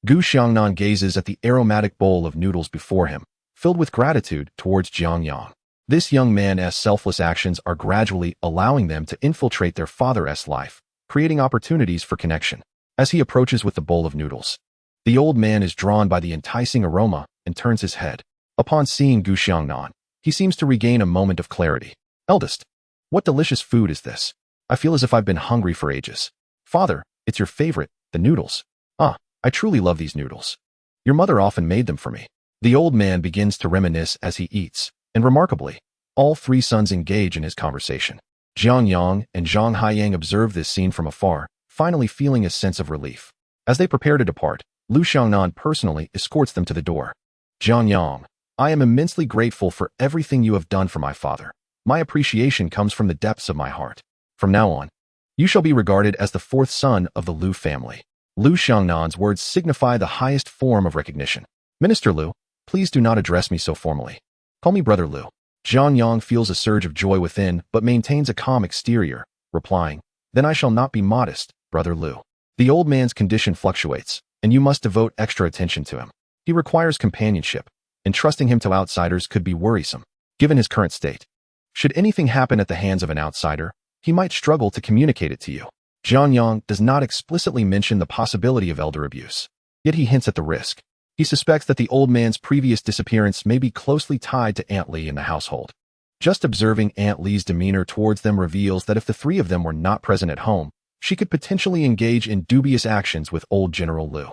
Gu Xiangnan gazes at the aromatic bowl of noodles before him, filled with gratitude towards Jiang Yang. This young man's selfless actions are gradually allowing them to infiltrate their father's life, creating opportunities for connection. As he approaches with the bowl of noodles, the old man is drawn by the enticing aroma and turns his head. Upon seeing Gu Xiangnan, he seems to regain a moment of clarity. "Eldest, what delicious food is this? I feel as if I've been hungry for ages." "Father, it's your favorite, the noodles. Ah, I truly love these noodles. Your mother often made them for me." The old man begins to reminisce as he eats, and remarkably, all three sons engage in his conversation. Jiang Yang and Jiang Yang observe this scene from afar, finally feeling a sense of relief. As they prepare to depart, Liu Xiangnan personally escorts them to the door. "Jiang Yang, I am immensely grateful for everything you have done for my father. My appreciation comes from the depths of my heart. From now on, you shall be regarded as the fourth son of the Liu family." Liu Xiangnan's words signify the highest form of recognition. "Minister Liu, please do not address me so formally. Call me Brother Liu." Jiang Yang feels a surge of joy within but maintains a calm exterior, replying, "Then I shall not be modest, Brother Liu. The old man's condition fluctuates, and you must devote extra attention to him. He requires companionship, and trusting him to outsiders could be worrisome, given his current state. Should anything happen at the hands of an outsider, he might struggle to communicate it to you." Jiang Yang does not explicitly mention the possibility of elder abuse, yet he hints at the risk. He suspects that the old man's previous disappearance may be closely tied to Aunt Li in the household. Just observing Aunt Li's demeanor towards them reveals that if the three of them were not present at home, she could potentially engage in dubious actions with old General Liu.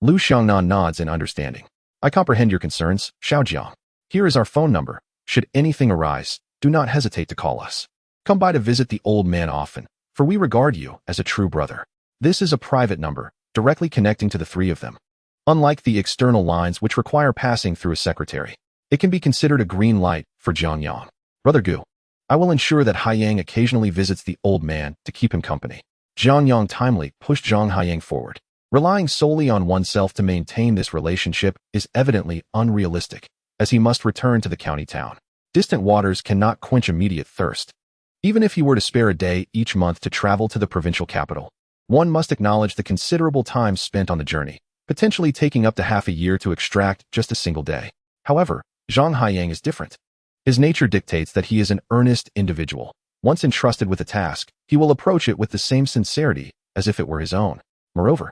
Liu Xiangnan nods in understanding. "I comprehend your concerns, Xiaojiang. Here is our phone number. Should anything arise, do not hesitate to call us. Come by to visit the old man often, for we regard you as a true brother." This is a private number, directly connecting to the three of them. Unlike the external lines which require passing through a secretary, it can be considered a green light for Jiang Yang. "Brother Gu, I will ensure that Yang occasionally visits the old man to keep him company." Jiang Yang timely pushed Jiang Yang forward. Relying solely on oneself to maintain this relationship is evidently unrealistic, as he must return to the county town. Distant waters cannot quench immediate thirst. Even if he were to spare a day each month to travel to the provincial capital, one must acknowledge the considerable time spent on the journey, potentially taking up to half a year to extract just a single day. However, Jiang Yang is different. His nature dictates that he is an earnest individual. Once entrusted with a task, he will approach it with the same sincerity as if it were his own. Moreover,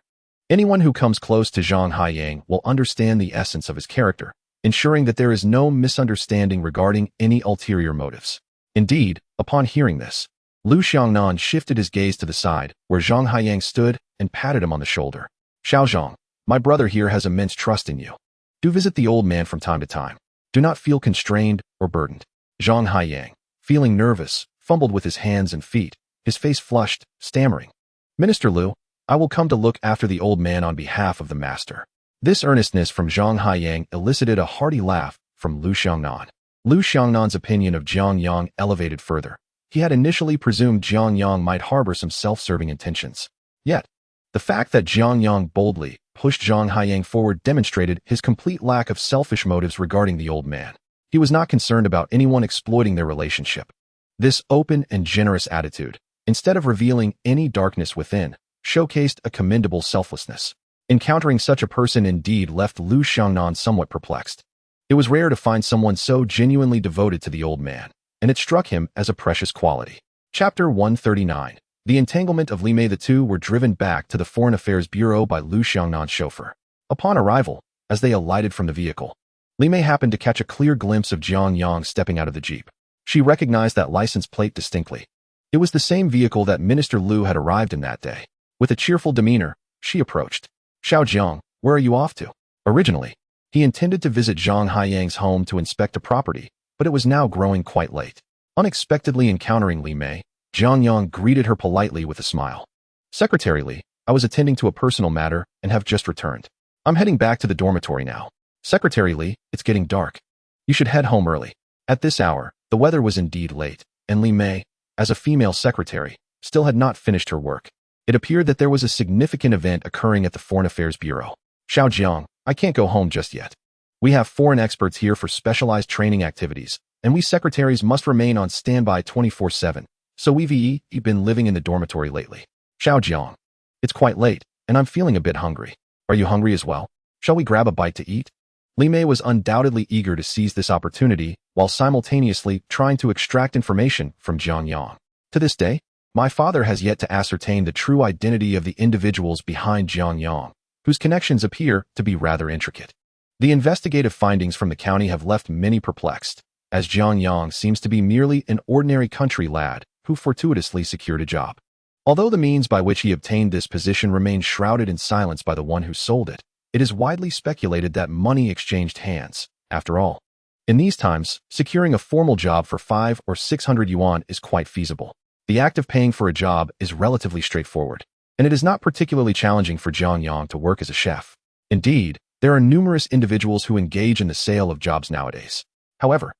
anyone who comes close to Jiang Yang will understand the essence of his character, ensuring that there is no misunderstanding regarding any ulterior motives. Indeed, upon hearing this, Liu Xiangnan shifted his gaze to the side, where Jiang Yang stood, and patted him on the shoulder. "Xiaozhang, my brother here has immense trust in you. Do visit the old man from time to time. Do not feel constrained or burdened." Jiang Yang, feeling nervous, fumbled with his hands and feet, his face flushed, stammering, "Minister Liu, I will come to look after the old man on behalf of the master." This earnestness from Jiang Yang elicited a hearty laugh from Liu Xiangnan. Liu Xiangnan's opinion of Jiang Yang elevated further. He had initially presumed Jiang Yang might harbor some self-serving intentions. Yet, the fact that Jiang Yang boldly pushed Jiang Yang forward demonstrated his complete lack of selfish motives regarding the old man. He was not concerned about anyone exploiting their relationship. This open and generous attitude, instead of revealing any darkness within, showcased a commendable selflessness. Encountering such a person indeed left Liu Xiangnan somewhat perplexed. It was rare to find someone so genuinely devoted to the old man, and it struck him as a precious quality. Chapter 139. The entanglement of Li Mei. The two were driven back to the Foreign Affairs Bureau by Liu Xiangnan's chauffeur. Upon arrival, as they alighted from the vehicle, Li Mei happened to catch a clear glimpse of Jiang Yang stepping out of the jeep. She recognized that license plate distinctly. It was the same vehicle that Minister Liu had arrived in that day. With a cheerful demeanor, she approached. Xiaojiang, where are you off to? Originally, he intended to visit Jiang Yang's home to inspect a property, but it was now growing quite late. Unexpectedly encountering Li Mei, Jiang Yang greeted her politely with a smile. Secretary Li, I was attending to a personal matter and have just returned. I'm heading back to the dormitory now. Secretary Li, it's getting dark. You should head home early. At this hour, the weather was indeed late, and Li Mei, as a female secretary, still had not finished her work. It appeared that there was a significant event occurring at the Foreign Affairs Bureau. Xiaojiang, I can't go home just yet. We have foreign experts here for specialized training activities, and we secretaries must remain on standby 24/7, so we've been living in the dormitory lately. Xiaojiang, it's quite late, and I'm feeling a bit hungry. Are you hungry as well? Shall we grab a bite to eat? Li Mei was undoubtedly eager to seize this opportunity while simultaneously trying to extract information from Jiang Yang. To this day, my father has yet to ascertain the true identity of the individuals behind Jiang Yang, whose connections appear to be rather intricate. The investigative findings from the county have left many perplexed, as Jiang Yang seems to be merely an ordinary country lad who fortuitously secured a job. Although the means by which he obtained this position remains shrouded in silence by the one who sold it, it is widely speculated that money exchanged hands, after all. In these times, securing a formal job for 500 or 600 yuan is quite feasible. The act of paying for a job is relatively straightforward, and it is not particularly challenging for Jiang Yang to work as a chef. Indeed, there are numerous individuals who engage in the sale of jobs nowadays. However,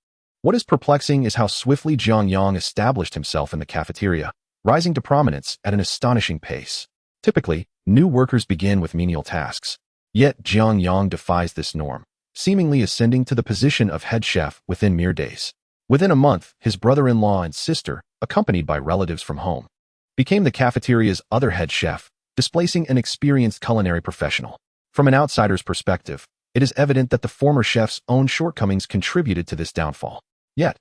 what is perplexing is how swiftly Jiang Yang established himself in the cafeteria, rising to prominence at an astonishing pace. Typically, new workers begin with menial tasks. Yet Jiang Yang defies this norm, seemingly ascending to the position of head chef within mere days. Within a month, his brother-in-law and sister, accompanied by relatives from home, became the cafeteria's other head chef, displacing an experienced culinary professional. From an outsider's perspective, it is evident that the former chef's own shortcomings contributed to this downfall. Yet,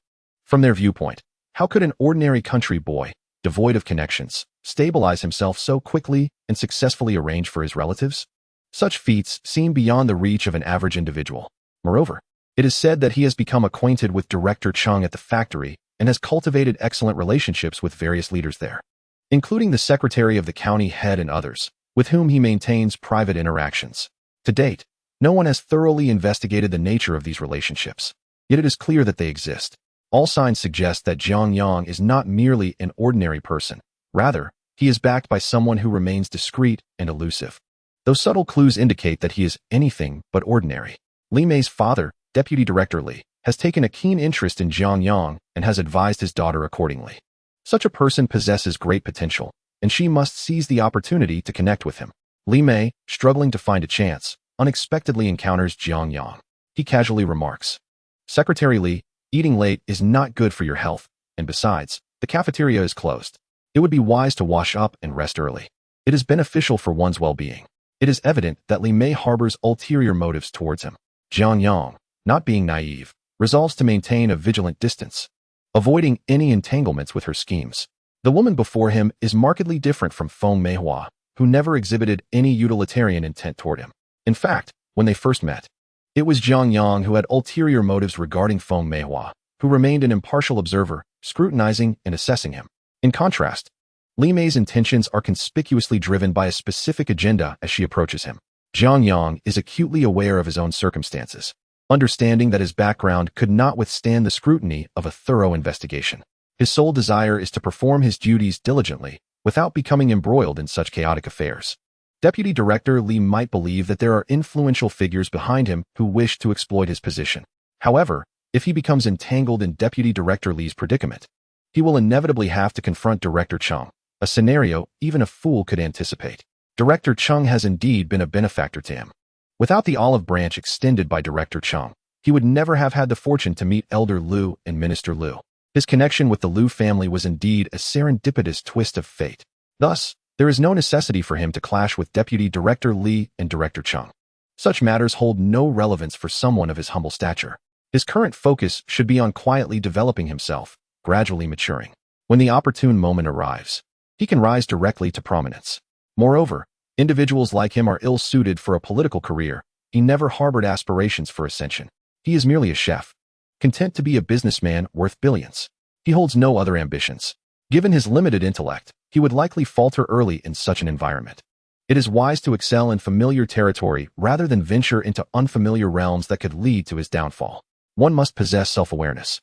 from their viewpoint, how could an ordinary country boy, devoid of connections, stabilize himself so quickly and successfully arrange for his relatives? Such feats seem beyond the reach of an average individual. Moreover, it is said that he has become acquainted with Director Chung at the factory and has cultivated excellent relationships with various leaders there, including the secretary of the county head and others, with whom he maintains private interactions. To date, no one has thoroughly investigated the nature of these relationships, yet it is clear that they exist. All signs suggest that Jiang Yang is not merely an ordinary person. Rather, he is backed by someone who remains discreet and elusive. Those subtle clues indicate that he is anything but ordinary. Li Mei's father, Deputy Director Li, has taken a keen interest in Jiang Yang and has advised his daughter accordingly. Such a person possesses great potential, and she must seize the opportunity to connect with him. Li Mei, struggling to find a chance, unexpectedly encounters Jiang Yang. He casually remarks, Secretary Li, eating late is not good for your health, and besides, the cafeteria is closed. It would be wise to wash up and rest early. It is beneficial for one's well-being. It is evident that Li Mei harbors ulterior motives towards him. Jiang Yang, not being naive, resolves to maintain a vigilant distance, avoiding any entanglements with her schemes. The woman before him is markedly different from Feng Meihua, who never exhibited any utilitarian intent toward him. In fact, when they first met, it was Jiang Yang who had ulterior motives regarding Feng Meihua, who remained an impartial observer, scrutinizing and assessing him. In contrast, Li Mei's intentions are conspicuously driven by a specific agenda as she approaches him. Jiang Yang is acutely aware of his own circumstances, understanding that his background could not withstand the scrutiny of a thorough investigation. His sole desire is to perform his duties diligently, without becoming embroiled in such chaotic affairs. Deputy Director Li might believe that there are influential figures behind him who wish to exploit his position. However, if he becomes entangled in Deputy Director Li's predicament, he will inevitably have to confront Director Chung, a scenario even a fool could anticipate. Director Chung has indeed been a benefactor to him. Without the olive branch extended by Director Chung, he would never have had the fortune to meet Elder Liu and Minister Liu. His connection with the Liu family was indeed a serendipitous twist of fate. Thus, there is no necessity for him to clash with Deputy Director Li and Director Chung. Such matters hold no relevance for someone of his humble stature. His current focus should be on quietly developing himself, gradually maturing. When the opportune moment arrives, he can rise directly to prominence. Moreover, individuals like him are ill-suited for a political career. He never harbored aspirations for ascension. He is merely a chef, content to be a businessman worth billions. He holds no other ambitions. Given his limited intellect, he would likely falter early in such an environment. It is wise to excel in familiar territory rather than venture into unfamiliar realms that could lead to his downfall. One must possess self-awareness,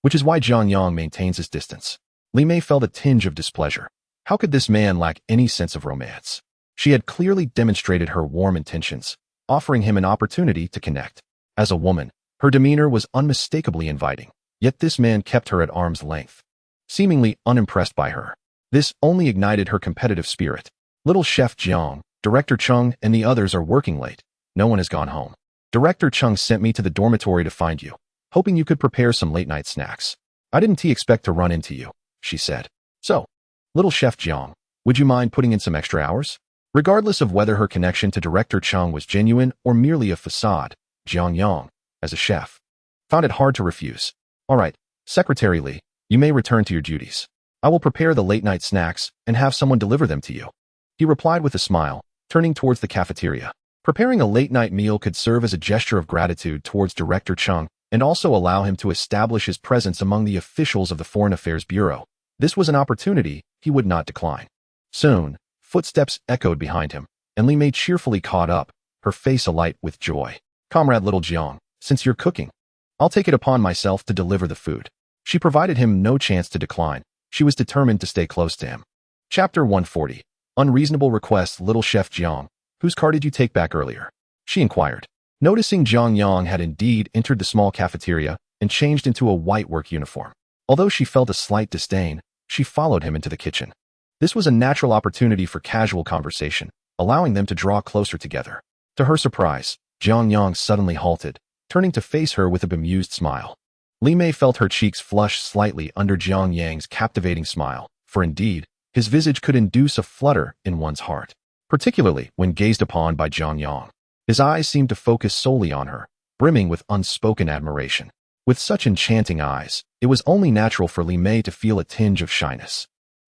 which is why Jiang Yang maintains his distance. Li Mei felt a tinge of displeasure. How could this man lack any sense of romance? She had clearly demonstrated her warm intentions, offering him an opportunity to connect. As a woman, her demeanor was unmistakably inviting, yet this man kept her at arm's length, seemingly unimpressed by her. This only ignited her competitive spirit. Little Chef Jiang, Director Chung, and the others are working late. No one has gone home. Director Chung sent me to the dormitory to find you, hoping you could prepare some late-night snacks. I didn't expect to run into you, she said. So, Little Chef Jiang, would you mind putting in some extra hours? Regardless of whether her connection to Director Chung was genuine or merely a facade, Jiang Yang, as a chef, found it hard to refuse. All right, Secretary Li, you may return to your duties. I will prepare the late-night snacks and have someone deliver them to you. He replied with a smile, turning towards the cafeteria. Preparing a late-night meal could serve as a gesture of gratitude towards Director Chung and also allow him to establish his presence among the officials of the Foreign Affairs Bureau. This was an opportunity he would not decline. Soon, footsteps echoed behind him, and Li Mei cheerfully caught up, her face alight with joy. Comrade Little Jiang, since you're cooking, I'll take it upon myself to deliver the food. She provided him no chance to decline. She was determined to stay close to him. Chapter 140. Unreasonable request. Little Chef Jiang, whose car did you take back earlier? She inquired. Noticing Jiang Yang had indeed entered the small cafeteria and changed into a white work uniform. Although she felt a slight disdain, she followed him into the kitchen. This was a natural opportunity for casual conversation, allowing them to draw closer together. To her surprise, Jiang Yang suddenly halted, turning to face her with a bemused smile. Li Mei felt her cheeks flush slightly under Jiang Yang's captivating smile, for indeed, his visage could induce a flutter in one's heart, particularly when gazed upon by Jiang Yang. His eyes seemed to focus solely on her, brimming with unspoken admiration. With such enchanting eyes, it was only natural for Li Mei to feel a tinge of shyness.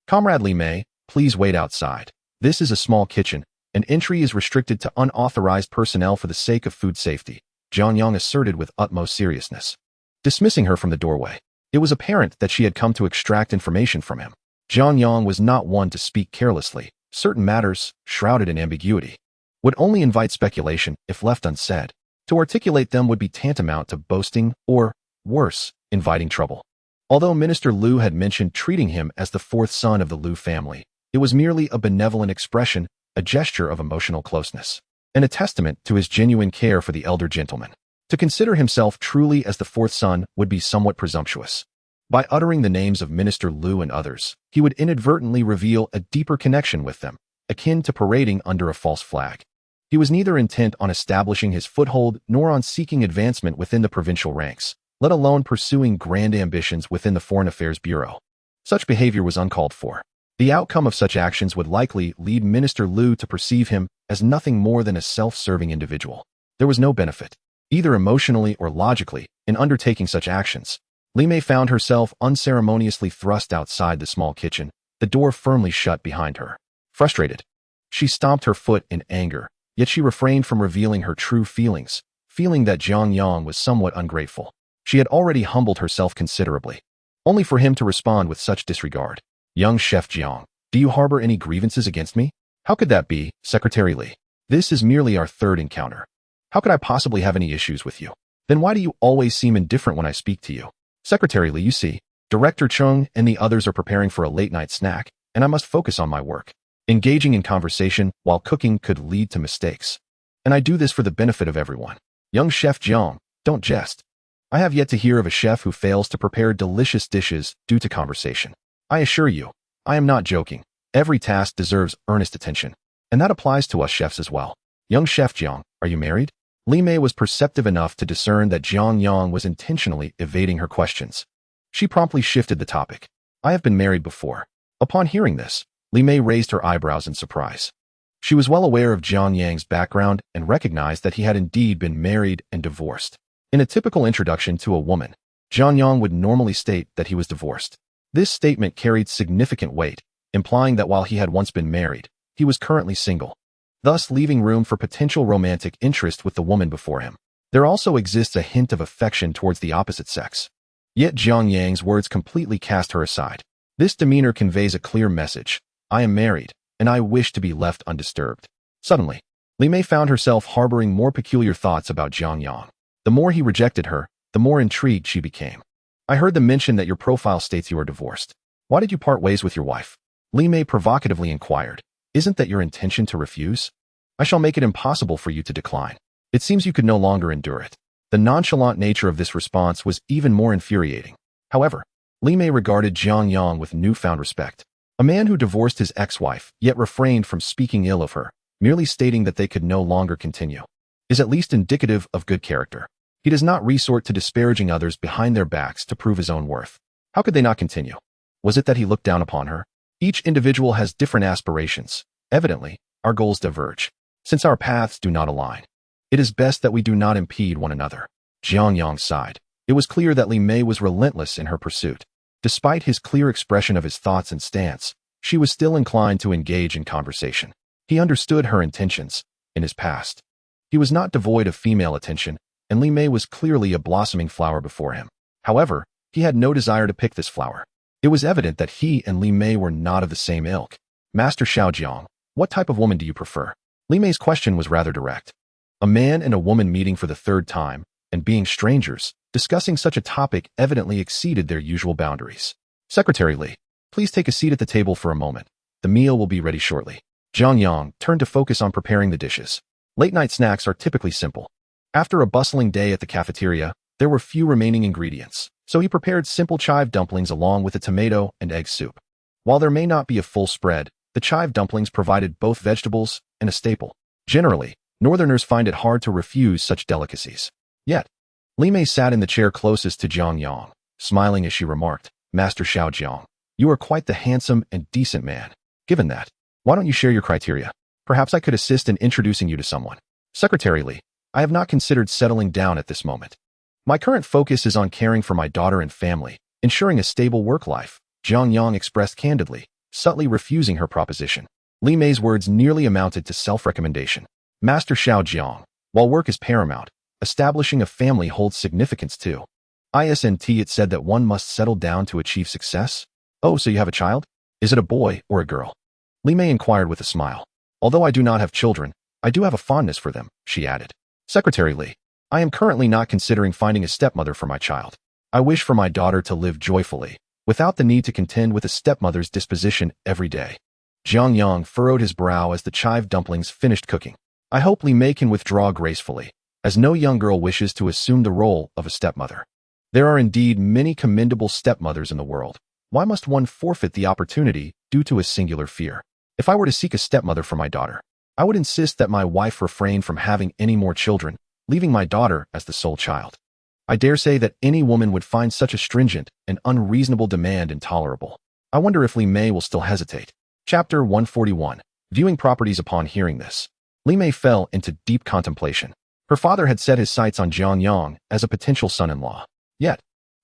Comrade Li Mei, please wait outside. This is a small kitchen, and entry is restricted to unauthorized personnel for the sake of food safety, Jiang Yang asserted with utmost seriousness. Dismissing her from the doorway, it was apparent that she had come to extract information from him. Jiang Yang was not one to speak carelessly. Certain matters, shrouded in ambiguity, would only invite speculation if left unsaid. To articulate them would be tantamount to boasting or, worse, inviting trouble. Although Minister Liu had mentioned treating him as the fourth son of the Liu family, it was merely a benevolent expression, a gesture of emotional closeness, and a testament to his genuine care for the elder gentleman. To consider himself truly as the fourth son would be somewhat presumptuous. By uttering the names of Minister Liu and others, he would inadvertently reveal a deeper connection with them, akin to parading under a false flag. He was neither intent on establishing his foothold nor on seeking advancement within the provincial ranks, let alone pursuing grand ambitions within the Foreign Affairs Bureau. Such behavior was uncalled for. The outcome of such actions would likely lead Minister Liu to perceive him as nothing more than a self-serving individual. There was no benefit, either emotionally or logically, in undertaking such actions. Li Mei found herself unceremoniously thrust outside the small kitchen, the door firmly shut behind her. Frustrated, she stomped her foot in anger, yet she refrained from revealing her true feelings, feeling that Jiang Yang was somewhat ungrateful. She had already humbled herself considerably, only for him to respond with such disregard. Young Chef Jiang, do you harbor any grievances against me? How could that be, Secretary Li? This is merely our third encounter. How could I possibly have any issues with you? Then why do you always seem indifferent when I speak to you? Secretary Li, you see, Director Chung and the others are preparing for a late-night snack, and I must focus on my work. Engaging in conversation while cooking could lead to mistakes. And I do this for the benefit of everyone. Young Chef Jiang, don't jest. I have yet to hear of a chef who fails to prepare delicious dishes due to conversation. I assure you, I am not joking. Every task deserves earnest attention. And that applies to us chefs as well. Young Chef Jiang, are you married? Li Mei was perceptive enough to discern that Jiang Yang was intentionally evading her questions. She promptly shifted the topic. I have been married before. Upon hearing this, Li Mei raised her eyebrows in surprise. She was well aware of Jiang Yang's background and recognized that he had indeed been married and divorced. In a typical introduction to a woman, Jiang Yang would normally state that he was divorced. This statement carried significant weight, implying that while he had once been married, he was currently single, thus leaving room for potential romantic interest with the woman before him. There also exists a hint of affection towards the opposite sex. Yet Jiang Yang's words completely cast her aside. This demeanor conveys a clear message. I am married, and I wish to be left undisturbed. Suddenly, Li Mei found herself harboring more peculiar thoughts about Jiang Yang. The more he rejected her, the more intrigued she became. I heard them mention that your profile states you are divorced. Why did you part ways with your wife? Li Mei provocatively inquired. Isn't that your intention to refuse? I shall make it impossible for you to decline. It seems you could no longer endure it. The nonchalant nature of this response was even more infuriating. However, Li Mei regarded Jiang Yang with newfound respect. A man who divorced his ex-wife, yet refrained from speaking ill of her, merely stating that they could no longer continue, is at least indicative of good character. He does not resort to disparaging others behind their backs to prove his own worth. How could they not continue? Was it that he looked down upon her? Each individual has different aspirations. Evidently, our goals diverge. Since our paths do not align, it is best that we do not impede one another. Jiang Yang sighed. It was clear that Li Mei was relentless in her pursuit. Despite his clear expression of his thoughts and stance, she was still inclined to engage in conversation. He understood her intentions. In his past, he was not devoid of female attention, and Li Mei was clearly a blossoming flower before him. However, he had no desire to pick this flower. It was evident that he and Li Mei were not of the same ilk. Master Xiaojiang, what type of woman do you prefer? Li Mei's question was rather direct. A man and a woman meeting for the third time, and being strangers, discussing such a topic evidently exceeded their usual boundaries. Secretary Li, please take a seat at the table for a moment. The meal will be ready shortly. Jiang Yang turned to focus on preparing the dishes. Late-night snacks are typically simple. After a bustling day at the cafeteria, there were few remaining ingredients, so he prepared simple chive dumplings along with a tomato and egg soup. While there may not be a full spread, the chive dumplings provided both vegetables and a staple. Generally, Northerners find it hard to refuse such delicacies. Yet, Li Mei sat in the chair closest to Jiang Yang, smiling as she remarked, Master Xiaojiang, you are quite the handsome and decent man. Given that, why don't you share your criteria? Perhaps I could assist in introducing you to someone. Secretary Li, I have not considered settling down at this moment. My current focus is on caring for my daughter and family, ensuring a stable work life, Jiang Yang expressed candidly, subtly refusing her proposition. Li Mei's words nearly amounted to self-recommendation. Master Xiaojiang, while work is paramount, establishing a family holds significance too. Isn't it said that one must settle down to achieve success? Oh, so you have a child? Is it a boy or a girl? Li Mei inquired with a smile. Although I do not have children, I do have a fondness for them, she added. Secretary Li, I am currently not considering finding a stepmother for my child. I wish for my daughter to live joyfully, without the need to contend with a stepmother's disposition every day. Jiang Yang furrowed his brow as the chive dumplings finished cooking. I hope Li Mei can withdraw gracefully, as no young girl wishes to assume the role of a stepmother. There are indeed many commendable stepmothers in the world. Why must one forfeit the opportunity due to a singular fear? If I were to seek a stepmother for my daughter, I would insist that my wife refrain from having any more children, leaving my daughter as the sole child. I dare say that any woman would find such a stringent and unreasonable demand intolerable. I wonder if Li Mei will still hesitate. Chapter 141. Viewing properties. Upon hearing this, Li Mei fell into deep contemplation. Her father had set his sights on Jiang Yang as a potential son-in-law. Yet,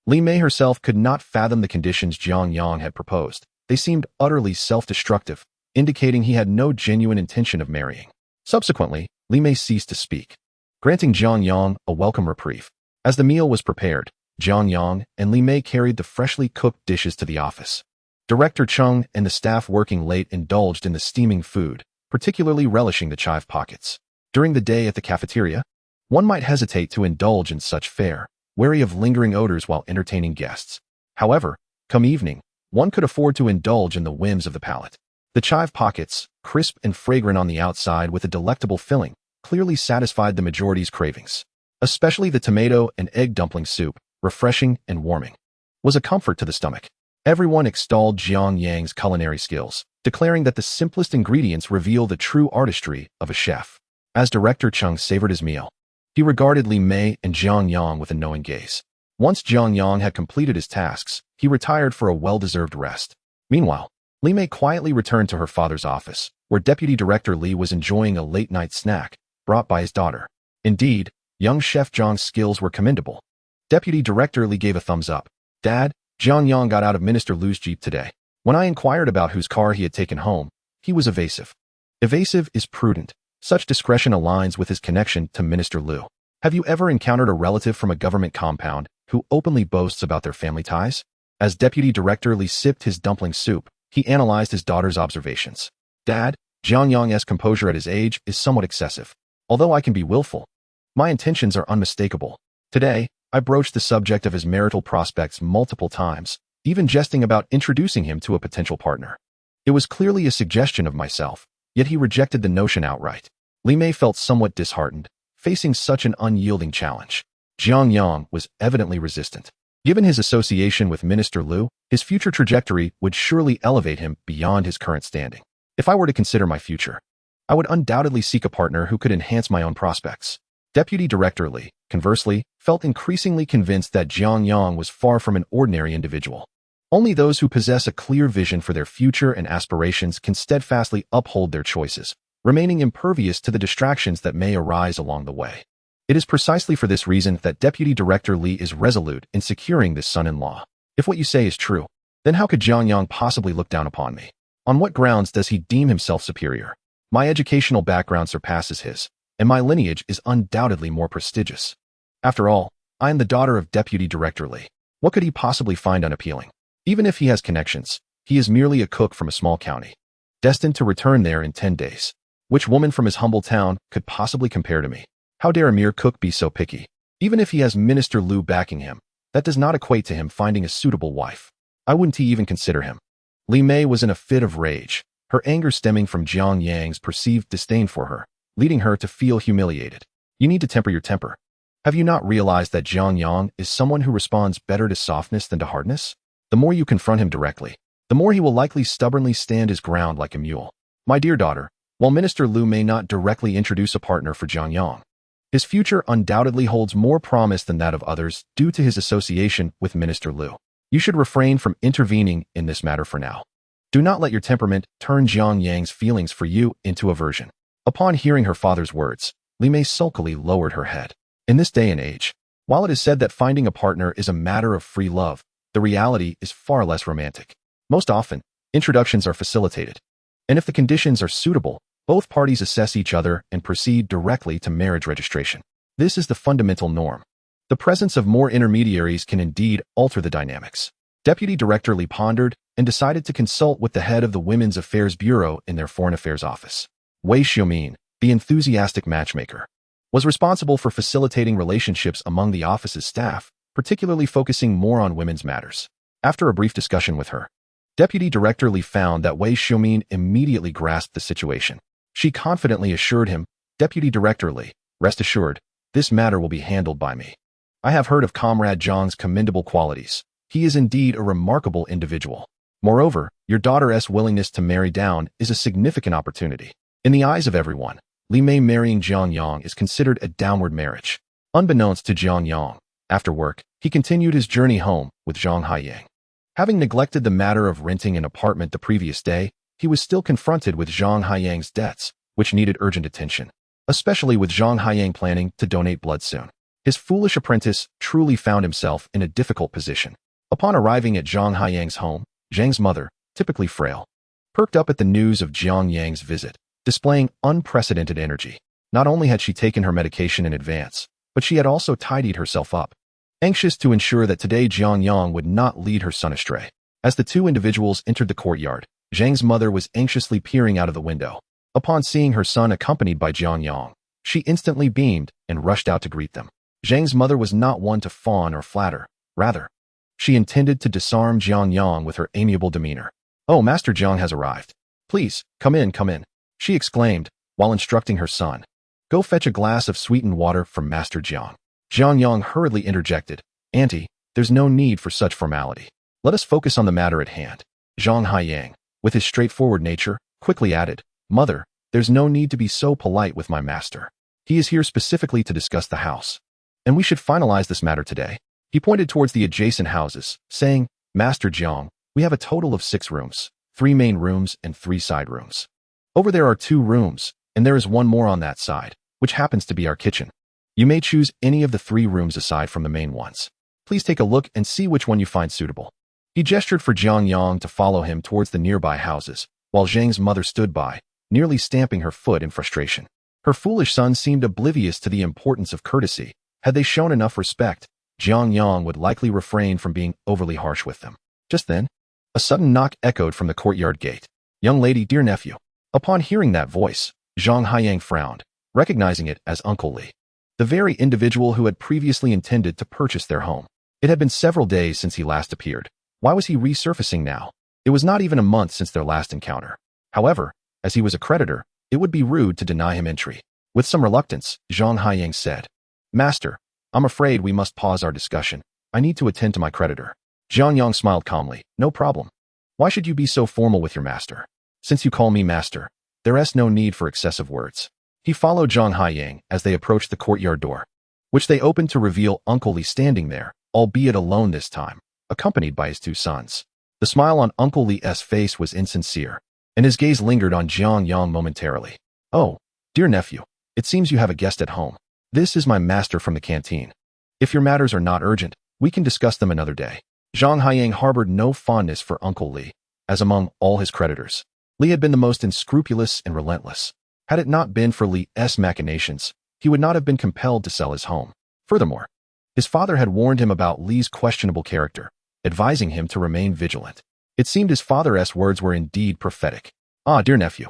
Li Mei herself could not fathom the conditions Jiang Yang had proposed. They seemed utterly self-destructive, indicating he had no genuine intention of marrying. Subsequently, Li Mei ceased to speak, granting Jiang Yang a welcome reprieve. As the meal was prepared, Jiang Yang and Li Mei carried the freshly cooked dishes to the office. Director Cheng and the staff working late indulged in the steaming food, particularly relishing the chive pockets. During the day at the cafeteria, one might hesitate to indulge in such fare, wary of lingering odors while entertaining guests. However, come evening, one could afford to indulge in the whims of the palate. The chive pockets, crisp and fragrant on the outside with a delectable filling, clearly satisfied the majority's cravings. Especially the tomato and egg dumpling soup, refreshing and warming, was a comfort to the stomach. Everyone extolled Jiang Yang's culinary skills, declaring that the simplest ingredients reveal the true artistry of a chef. As Director Cheng savored his meal, he regarded Li Mei and Jiang Yang with a knowing gaze. Once Jiang Yang had completed his tasks, he retired for a well-deserved rest. Meanwhile, Li Mei quietly returned to her father's office, where Deputy Director Li was enjoying a late-night snack brought by his daughter. Indeed, young Chef Zhang's skills were commendable. Deputy Director Li gave a thumbs up. Dad, Jiang Yang got out of Minister Liu's Jeep today. When I inquired about whose car he had taken home, he was evasive. Evasive is prudent. Such discretion aligns with his connection to Minister Liu. Have you ever encountered a relative from a government compound who openly boasts about their family ties? As Deputy Director Li sipped his dumpling soup, he analyzed his daughter's observations. Dad, Jiang Yang's composure at his age is somewhat excessive. Although I can be willful, my intentions are unmistakable. Today, I broached the subject of his marital prospects multiple times, even jesting about introducing him to a potential partner. It was clearly a suggestion of myself, yet he rejected the notion outright. Li Mei felt somewhat disheartened, facing such an unyielding challenge. Jiang Yang was evidently resistant. Given his association with Minister Liu, his future trajectory would surely elevate him beyond his current standing. If I were to consider my future, I would undoubtedly seek a partner who could enhance my own prospects. Deputy Director Li, conversely, felt increasingly convinced that Jiang Yang was far from an ordinary individual. Only those who possess a clear vision for their future and aspirations can steadfastly uphold their choices, remaining impervious to the distractions that may arise along the way. It is precisely for this reason that Deputy Director Li is resolute in securing this son-in-law. If what you say is true, then how could Jiang Yang possibly look down upon me? On what grounds does he deem himself superior? My educational background surpasses his, and my lineage is undoubtedly more prestigious. After all, I am the daughter of Deputy Director Li. What could he possibly find unappealing? Even if he has connections, he is merely a cook from a small county, destined to return there in 10 days. Which woman from his humble town could possibly compare to me? How dare a mere cook be so picky? Even if he has Minister Liu backing him, that does not equate to him finding a suitable wife. I wouldn't even consider him. Li Mei was in a fit of rage, her anger stemming from Jiang Yang's perceived disdain for her, leading her to feel humiliated. You need to temper your temper. Have you not realized that Jiang Yang is someone who responds better to softness than to hardness? The more you confront him directly, the more he will likely stubbornly stand his ground like a mule. My dear daughter, while Minister Liu may not directly introduce a partner for Jiang Yang, his future undoubtedly holds more promise than that of others due to his association with Minister Liu. You should refrain from intervening in this matter for now. Do not let your temperament turn Jiang Yang's feelings for you into aversion. Upon hearing her father's words, Li Mei sulkily lowered her head. In this day and age, while it is said that finding a partner is a matter of free love, the reality is far less romantic. Most often, introductions are facilitated, and if the conditions are suitable, both parties assess each other and proceed directly to marriage registration. This is the fundamental norm. The presence of more intermediaries can indeed alter the dynamics. Deputy Director Li pondered and decided to consult with the head of the Women's Affairs Bureau in their Foreign Affairs Office. Wei Xiumin, the enthusiastic matchmaker, was responsible for facilitating relationships among the office's staff, particularly focusing more on women's matters. After a brief discussion with her, Deputy Director Li found that Wei Xiumin immediately grasped the situation. She confidently assured him, Deputy Director Li, rest assured, this matter will be handled by me. I have heard of Comrade Zhang's commendable qualities. He is indeed a remarkable individual. Moreover, your daughter's willingness to marry down is a significant opportunity. In the eyes of everyone, Li Mei marrying Jiang Yang is considered a downward marriage. Unbeknownst to Jiang Yang, after work, he continued his journey home with Jiang Yang. Having neglected the matter of renting an apartment the previous day, he was still confronted with Jiang Yang's debts, which needed urgent attention, especially with Jiang Yang planning to donate blood soon. His foolish apprentice truly found himself in a difficult position. Upon arriving at Jiang Yang's home, Zhang's mother, typically frail, perked up at the news of Jiang Yang's visit, displaying unprecedented energy. Not only had she taken her medication in advance, but she had also tidied herself up, anxious to ensure that today Jiang Yang would not lead her son astray. As the two individuals entered the courtyard, Zhang's mother was anxiously peering out of the window. Upon seeing her son accompanied by Jiang Yang, she instantly beamed and rushed out to greet them. Zhang's mother was not one to fawn or flatter. Rather, she intended to disarm Jiang Yang with her amiable demeanor. Oh, Master Jiang has arrived. Please, come in, she exclaimed, while instructing her son. Go fetch a glass of sweetened water from Master Jiang. Jiang Yang hurriedly interjected, Auntie, there's no need for such formality. Let us focus on the matter at hand. Jiang Yang, with his straightforward nature, quickly added, Mother, there's no need to be so polite with my master. He is here specifically to discuss the house, and we should finalize this matter today. He pointed towards the adjacent houses, saying, Master Jiang, we have a total of 6 rooms, 3 main rooms and 3 side rooms. Over there are 2 rooms, and there is one more on that side, which happens to be our kitchen. You may choose any of the 3 rooms aside from the main ones. Please take a look and see which one you find suitable. He gestured for Jiang Yang to follow him towards the nearby houses, while Zhang's mother stood by, nearly stamping her foot in frustration. Her foolish son seemed oblivious to the importance of courtesy. Had they shown enough respect, Jiang Yang would likely refrain from being overly harsh with them. Just then, a sudden knock echoed from the courtyard gate. "Young lady, dear nephew." Upon hearing that voice, Jiang Yang frowned, recognizing it as Uncle Li, the very individual who had previously intended to purchase their home. It had been several days since he last appeared. Why was he resurfacing now? It was not even a month since their last encounter. However, as he was a creditor, it would be rude to deny him entry. With some reluctance, Jiang Yang said, "Master, I'm afraid we must pause our discussion. I need to attend to my creditor." Jiang Yang smiled calmly. "No problem. Why should you be so formal with your master? Since you call me master, there is no need for excessive words." He followed Jiang Yang as they approached the courtyard door, which they opened to reveal Uncle Li standing there, albeit alone this time, accompanied by his two sons. The smile on Uncle Li's face was insincere, and his gaze lingered on Jiang Yang momentarily. "Oh, dear nephew, it seems you have a guest at home. This is my master from the canteen. If your matters are not urgent, we can discuss them another day." Jiang Yang harbored no fondness for Uncle Li, as among all his creditors, Li had been the most unscrupulous and relentless. Had it not been for Li's machinations, he would not have been compelled to sell his home. Furthermore, his father had warned him about Li's questionable character, advising him to remain vigilant. It seemed his father's words were indeed prophetic. "Ah, dear nephew,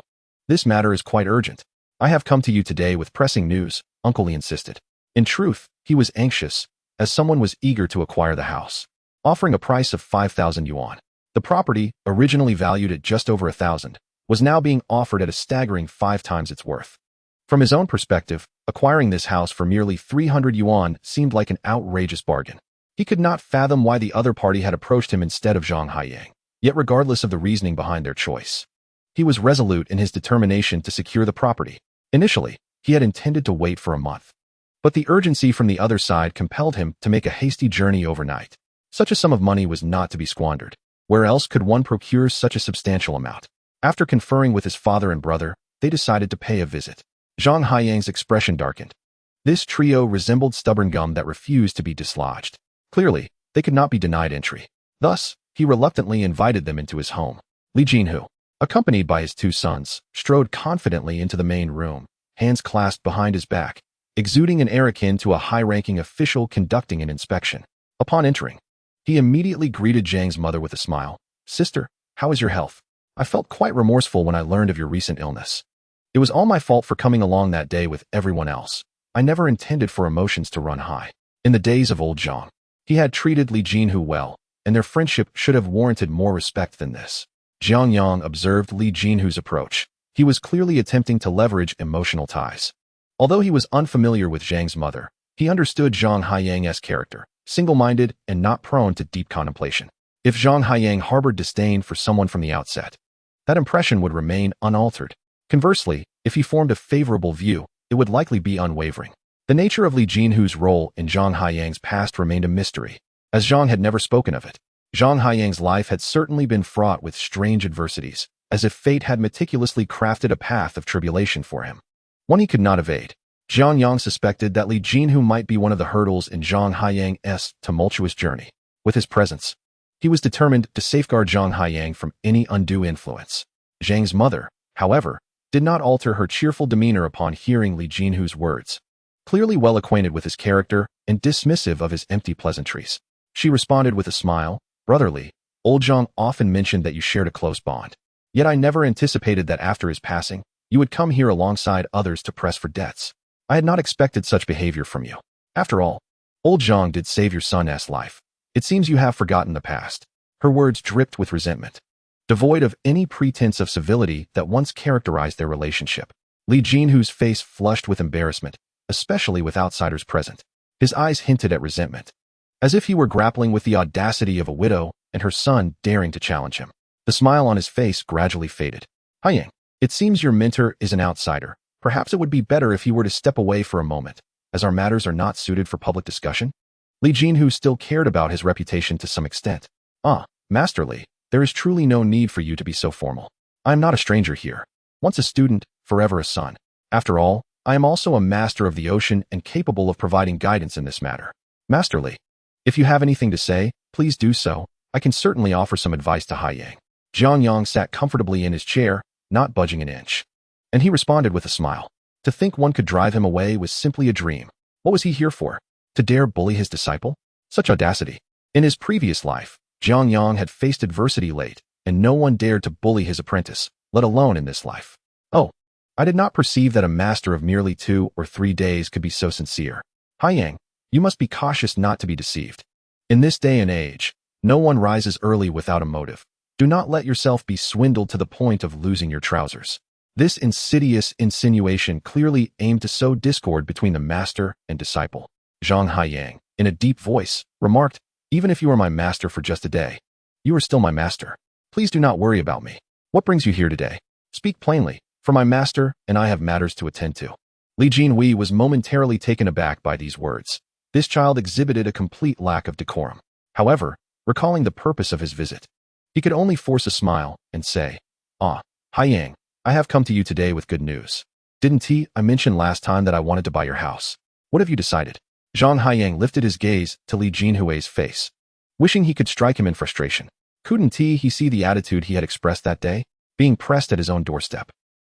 this matter is quite urgent. I have come to you today with pressing news," Uncle Li insisted. In truth, he was anxious, as someone was eager to acquire the house, offering a price of 5,000 yuan. The property, originally valued at just over 1,000, was now being offered at a staggering 5 times its worth. From his own perspective, acquiring this house for merely 300 yuan seemed like an outrageous bargain. He could not fathom why the other party had approached him instead of Jiang Yang. Yet regardless of the reasoning behind their choice, he was resolute in his determination to secure the property. Initially, he had intended to wait for a month, but the urgency from the other side compelled him to make a hasty journey overnight. Such a sum of money was not to be squandered. Where else could one procure such a substantial amount? After conferring with his father and brother, they decided to pay a visit. Jiang Yang's expression darkened. This trio resembled stubborn gum that refused to be dislodged. Clearly, they could not be denied entry. Thus, he reluctantly invited them into his home. Li Jinhu, accompanied by his two sons, strode confidently into the main room, hands clasped behind his back, exuding an air akin to a high-ranking official conducting an inspection. Upon entering, he immediately greeted Jiang's mother with a smile. "Sister, how is your health? I felt quite remorseful when I learned of your recent illness. It was all my fault for coming along that day with everyone else. I never intended for emotions to run high." In the days of old Jiang, he had treated Li Jinhu well, and their friendship should have warranted more respect than this. Jiang Yang observed Li Jinhu's approach. He was clearly attempting to leverage emotional ties. Although he was unfamiliar with Jiang's mother, he understood Jiang Yang's character, single-minded and not prone to deep contemplation. If Jiang Yang harbored disdain for someone from the outset, that impression would remain unaltered. Conversely, if he formed a favorable view, it would likely be unwavering. The nature of Li Jinhu's role in Jiang Yang's past remained a mystery, as Jiang had never spoken of it. Jiang Yang's life had certainly been fraught with strange adversities, as if fate had meticulously crafted a path of tribulation for him, one he could not evade. Jiang Yang suspected that Li Jinhu might be one of the hurdles in Jiang Yang's tumultuous journey. With his presence, he was determined to safeguard Jiang Yang from any undue influence. Jiang's mother, however, did not alter her cheerful demeanor upon hearing Li Jinhu's words. Clearly well acquainted with his character and dismissive of his empty pleasantries, she responded with a smile. "Brotherly, old Jiang often mentioned that you shared a close bond. Yet I never anticipated that after his passing, you would come here alongside others to press for debts. I had not expected such behavior from you. After all, old Jiang did save your son's life. It seems you have forgotten the past." Her words dripped with resentment, devoid of any pretense of civility that once characterized their relationship. Li Jinhu's face flushed with embarrassment, especially with outsiders present. His eyes hinted at resentment, as if he were grappling with the audacity of a widow and her son daring to challenge him. The smile on his face gradually faded. "Yang, it seems your mentor is an outsider. Perhaps it would be better if he were to step away for a moment, as our matters are not suited for public discussion." Li Jinhu still cared about his reputation to some extent. "Ah, Master Li, there is truly no need for you to be so formal. I am not a stranger here. Once a student, forever a son. After all, I am also a master of the ocean and capable of providing guidance in this matter. Master Li, if you have anything to say, please do so. I can certainly offer some advice to Yang." Jiang Yang sat comfortably in his chair, not budging an inch, and he responded with a smile. To think one could drive him away was simply a dream. What was he here for? To dare bully his disciple? Such audacity. In his previous life, Jiang Yang had faced adversity late, and no one dared to bully his apprentice, let alone in this life. Oh, I did not perceive that a master of merely 2 or 3 days could be so sincere. Yang, you must be cautious not to be deceived. In this day and age, no one rises early without a motive. Do not let yourself be swindled to the point of losing your trousers. This insidious insinuation clearly aimed to sow discord between the master and disciple. Jiang Yang, in a deep voice, remarked, "Even if you are my master for just a day, you are still my master. Please do not worry about me. What brings you here today? Speak plainly, for my master and I have matters to attend to." Li Jinhui was momentarily taken aback by these words. This child exhibited a complete lack of decorum. However, recalling the purpose of his visit, he could only force a smile and say, Yang, I have come to you today with good news. Didn't I mention last time that I wanted to buy your house? What have you decided?" Jiang Yang lifted his gaze to Li Jinhui's face, wishing he could strike him in frustration. Couldn't he see the attitude he had expressed that day, being pressed at his own doorstep?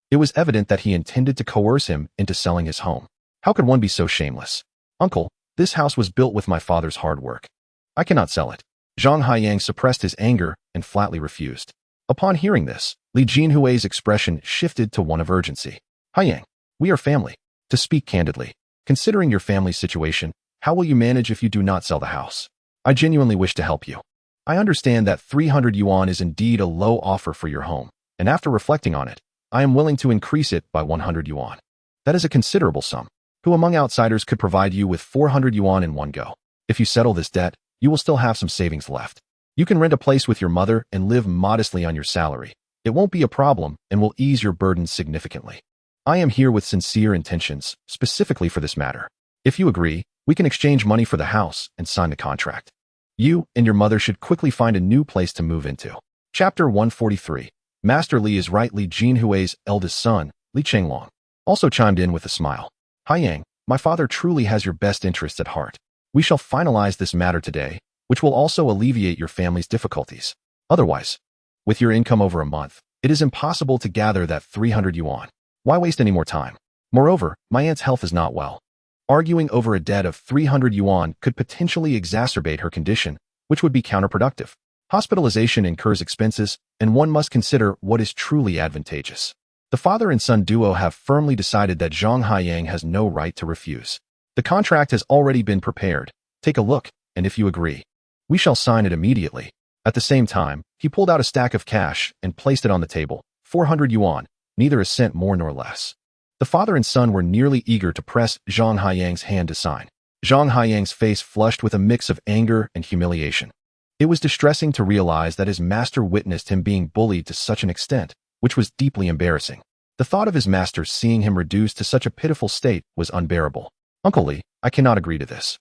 It was evident that he intended to coerce him into selling his home. How could one be so shameless? "Uncle, this house was built with my father's hard work. I cannot sell it." Jiang Yang suppressed his anger and flatly refused. Upon hearing this, Li Jinhui's expression shifted to one of urgency. "Yang, we are family. To speak candidly, considering your family's situation, how will you manage if you do not sell the house? I genuinely wish to help you. I understand that 300 yuan is indeed a low offer for your home, and after reflecting on it, I am willing to increase it by 100 yuan. That is a considerable sum. Who among outsiders could provide you with 400 yuan in one go? If you settle this debt, you will still have some savings left. You can rent a place with your mother and live modestly on your salary. It won't be a problem and will ease your burdens significantly. I am here with sincere intentions, specifically for this matter. If you agree, we can exchange money for the house and sign the contract. You and your mother should quickly find a new place to move into." Chapter 143. Master Li is right. Li Jinhui's eldest son, Li Chenglong, also chimed in with a smile. "Yang, my father truly has your best interests at heart. We shall finalize this matter today, which will also alleviate your family's difficulties. Otherwise, with your income over a month, it is impossible to gather that 300 yuan. Why waste any more time? Moreover, my aunt's health is not well. Arguing over a debt of 300 yuan could potentially exacerbate her condition, which would be counterproductive. Hospitalization incurs expenses, and one must consider what is truly advantageous." The father and son duo have firmly decided that Jiang Yang has no right to refuse. The contract has already been prepared. Take a look, and if you agree, we shall sign it immediately. At the same time, he pulled out a stack of cash and placed it on the table. 400 yuan, neither a cent more nor less. The father and son were nearly eager to press Jiang Yang's hand to sign. Jiang Yang's face flushed with a mix of anger and humiliation. It was distressing to realize that his master witnessed him being bullied to such an extent, which was deeply embarrassing. The thought of his master seeing him reduced to such a pitiful state was unbearable. "Uncle Li, I cannot agree to this."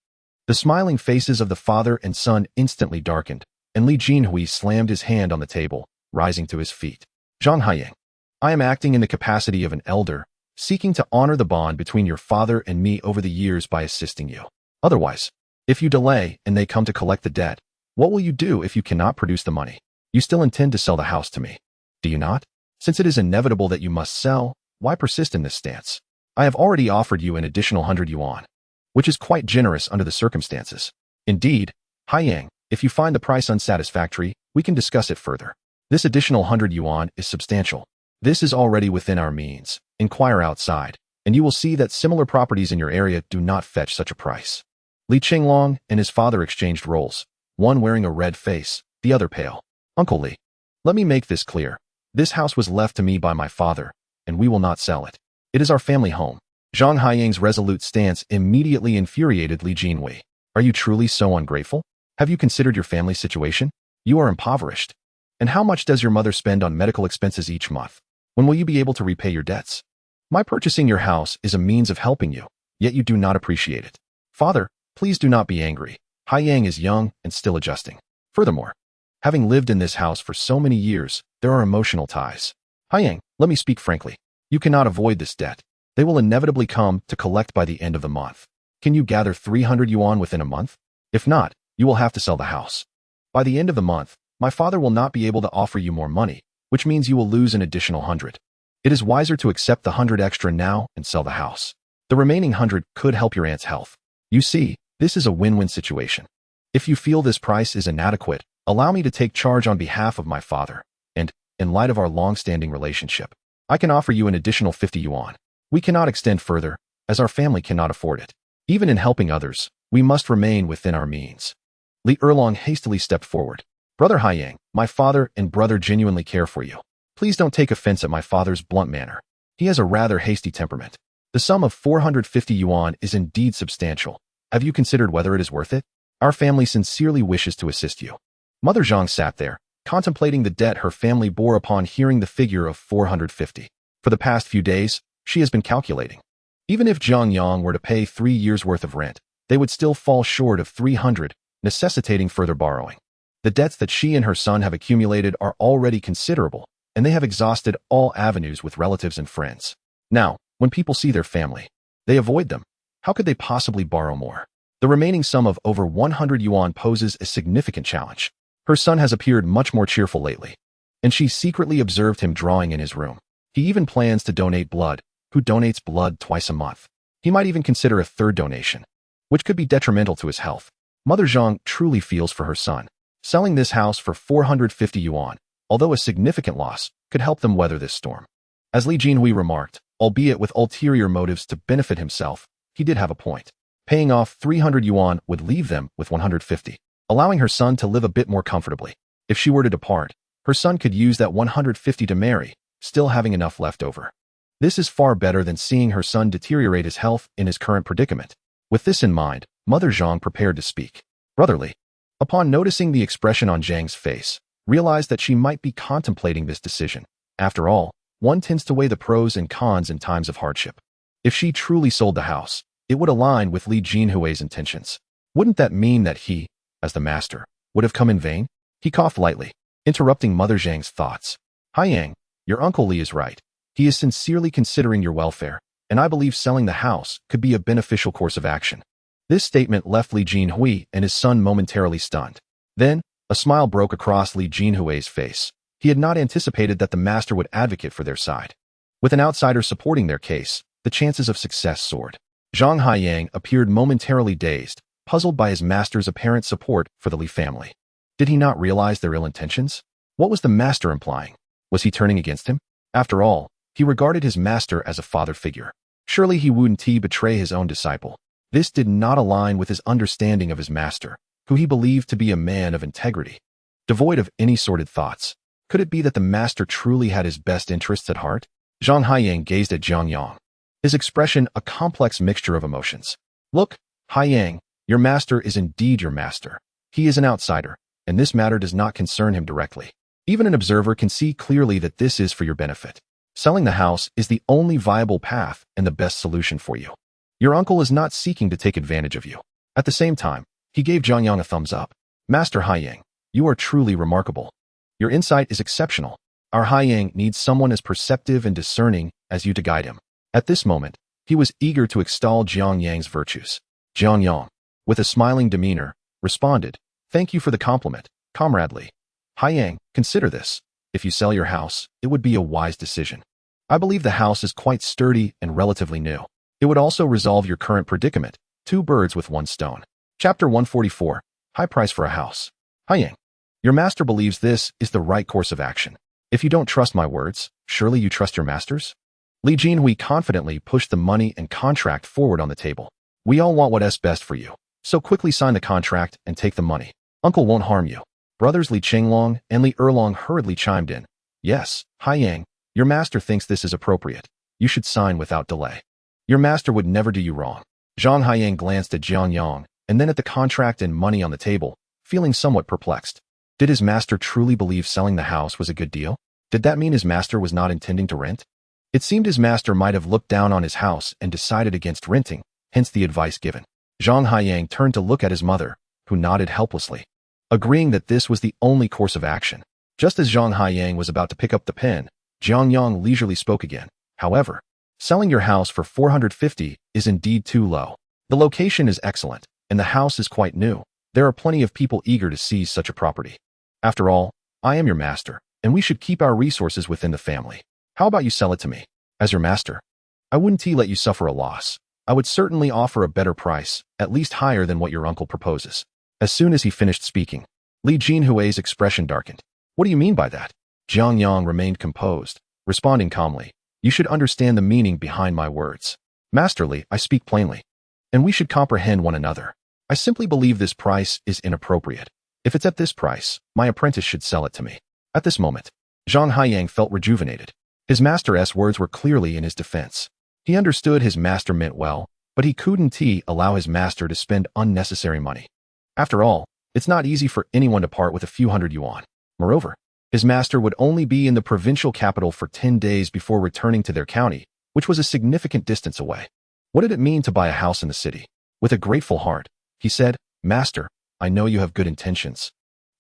The smiling faces of the father and son instantly darkened, and Li Jinhui slammed his hand on the table, rising to his feet. "Jiang Yang, I am acting in the capacity of an elder, seeking to honor the bond between your father and me over the years by assisting you. Otherwise, if you delay and they come to collect the debt, what will you do if you cannot produce the money? You still intend to sell the house to me, do you not? Since it is inevitable that you must sell, why persist in this stance? I have already offered you an additional 100 yuan, which is quite generous under the circumstances. Indeed, Yang, if you find the price unsatisfactory, we can discuss it further. This additional 100 yuan is substantial. This is already within our means. Inquire outside, and you will see that similar properties in your area do not fetch such a price." Li Chenglong and his father exchanged roles, one wearing a red face, the other pale. "Uncle Li, let me make this clear. This house was left to me by my father, and we will not sell it. It is our family home." Jiang Yang's resolute stance immediately infuriated Li Jinhui. "Are you truly so ungrateful? Have you considered your family's situation? You are impoverished. And how much does your mother spend on medical expenses each month? When will you be able to repay your debts? My purchasing your house is a means of helping you, yet you do not appreciate it. Father, please do not be angry. Yang is young and still adjusting. Furthermore, having lived in this house for so many years, there are emotional ties. Yang, let me speak frankly. You cannot avoid this debt. They will inevitably come to collect by the end of the month. Can you gather 300 yuan within a month? If not, you will have to sell the house. By the end of the month, my father will not be able to offer you more money, which means you will lose an additional 100. It is wiser to accept the 100 extra now and sell the house. The remaining 100 could help your aunt's health. You see, this is a win-win situation. If you feel this price is inadequate, allow me to take charge on behalf of my father, and, in light of our long-standing relationship, I can offer you an additional 50 yuan. We cannot extend further, as our family cannot afford it. Even in helping others, we must remain within our means. Li Erlong hastily stepped forward. Brother Yang, my father and brother genuinely care for you. Please don't take offense at my father's blunt manner. He has a rather hasty temperament. The sum of 450 yuan is indeed substantial. Have you considered whether it is worth it? Our family sincerely wishes to assist you. Mother Jiang sat there, contemplating the debt her family bore upon hearing the figure of 450. For the past few days, she has been calculating. Even if Jiang Yang were to pay 3 years' worth of rent, they would still fall short of 300, necessitating further borrowing. The debts that she and her son have accumulated are already considerable, and they have exhausted all avenues with relatives and friends. Now, when people see their family, they avoid them. How could they possibly borrow more? The remaining sum of over 100 yuan poses a significant challenge. Her son has appeared much more cheerful lately, and she secretly observed him drawing in his room. He even plans to donate blood, who donates blood twice a month. He might even consider a third donation, which could be detrimental to his health. Mother Jiang truly feels for her son. Selling this house for 450 yuan, although a significant loss, could help them weather this storm. As Li Jinhui remarked, albeit with ulterior motives to benefit himself, he did have a point. Paying off 300 yuan would leave them with 150, allowing her son to live a bit more comfortably. If she were to depart, her son could use that 150 to marry, still having enough left over. This is far better than seeing her son deteriorate his health in his current predicament. With this in mind, Mother Jiang prepared to speak. Brotherly. Upon noticing the expression on Jiang's face, realized that she might be contemplating this decision. After all, one tends to weigh the pros and cons in times of hardship. If she truly sold the house, it would align with Li Jinhui's intentions. Wouldn't that mean that he, as the master, would have come in vain? He coughed lightly, interrupting Mother Jiang's thoughts. Yang, your uncle Li is right. He is sincerely considering your welfare, and I believe selling the house could be a beneficial course of action. This statement left Li Jinhui and his son momentarily stunned. Then, a smile broke across Li Jinhui's face. He had not anticipated that the master would advocate for their side. With an outsider supporting their case, the chances of success soared. Jiang Yang appeared momentarily dazed, puzzled by his master's apparent support for the Li family. Did he not realize their ill intentions? What was the master implying? Was he turning against him? After all, he regarded his master as a father figure. Surely he wouldn't betray his own disciple. This did not align with his understanding of his master, who he believed to be a man of integrity, devoid of any sordid thoughts. Could it be that the master truly had his best interests at heart? Jiang Yang gazed at Jiang Yang, his expression a complex mixture of emotions. Look, Yang, your master is indeed your master. He is an outsider, and this matter does not concern him directly. Even an observer can see clearly that this is for your benefit. Selling the house is the only viable path and the best solution for you. Your uncle is not seeking to take advantage of you. At the same time, he gave Jiang Yang a thumbs up. Master Yang, you are truly remarkable. Your insight is exceptional. Our Yang needs someone as perceptive and discerning as you to guide him. At this moment, he was eager to extol Jiang Yang's virtues. Jiang Yang, with a smiling demeanor, responded, "Thank you for the compliment, Comrade Li. Yang, consider this. If you sell your house, it would be a wise decision. I believe the house is quite sturdy and relatively new. It would also resolve your current predicament, 2 birds with 1 stone." Chapter 144, High Price for a House. Yang, your master believes this is the right course of action. If you don't trust my words, surely you trust your master's? Li Jinhui confidently pushed the money and contract forward on the table. We all want what's best for you, so quickly sign the contract and take the money. Uncle won't harm you. Brothers Li Chenglong and Li Erlong hurriedly chimed in. Yes, Yang, your master thinks this is appropriate. You should sign without delay. Your master would never do you wrong. Jiang Yang glanced at Jiang Yang and then at the contract and money on the table, feeling somewhat perplexed. Did his master truly believe selling the house was a good deal? Did that mean his master was not intending to rent? It seemed his master might have looked down on his house and decided against renting, hence the advice given. Jiang Yang turned to look at his mother, who nodded helplessly, agreeing that this was the only course of action. Just as Jiang Yang was about to pick up the pen, Jiang Yang leisurely spoke again. However, selling your house for 450 is indeed too low. The location is excellent, and the house is quite new. There are plenty of people eager to seize such a property. After all, I am your master, and we should keep our resources within the family. How about you sell it to me? As your master, I wouldn't let you suffer a loss. I would certainly offer a better price, at least higher than what your uncle proposes. As soon as he finished speaking, Li Jinhui's expression darkened. What do you mean by that? Jiang Yang remained composed, responding calmly. You should understand the meaning behind my words. Master Li, I speak plainly, and we should comprehend one another. I simply believe this price is inappropriate. If it's at this price, my apprentice should sell it to me. At this moment, Jiang Yang felt rejuvenated. His master's words were clearly in his defense. He understood his master meant well, but he couldn't allow his master to spend unnecessary money. After all, it's not easy for anyone to part with a few hundred yuan. Moreover, his master would only be in the provincial capital for 10 days before returning to their county, which was a significant distance away. What did it mean to buy a house in the city? With a grateful heart, he said, Master, I know you have good intentions,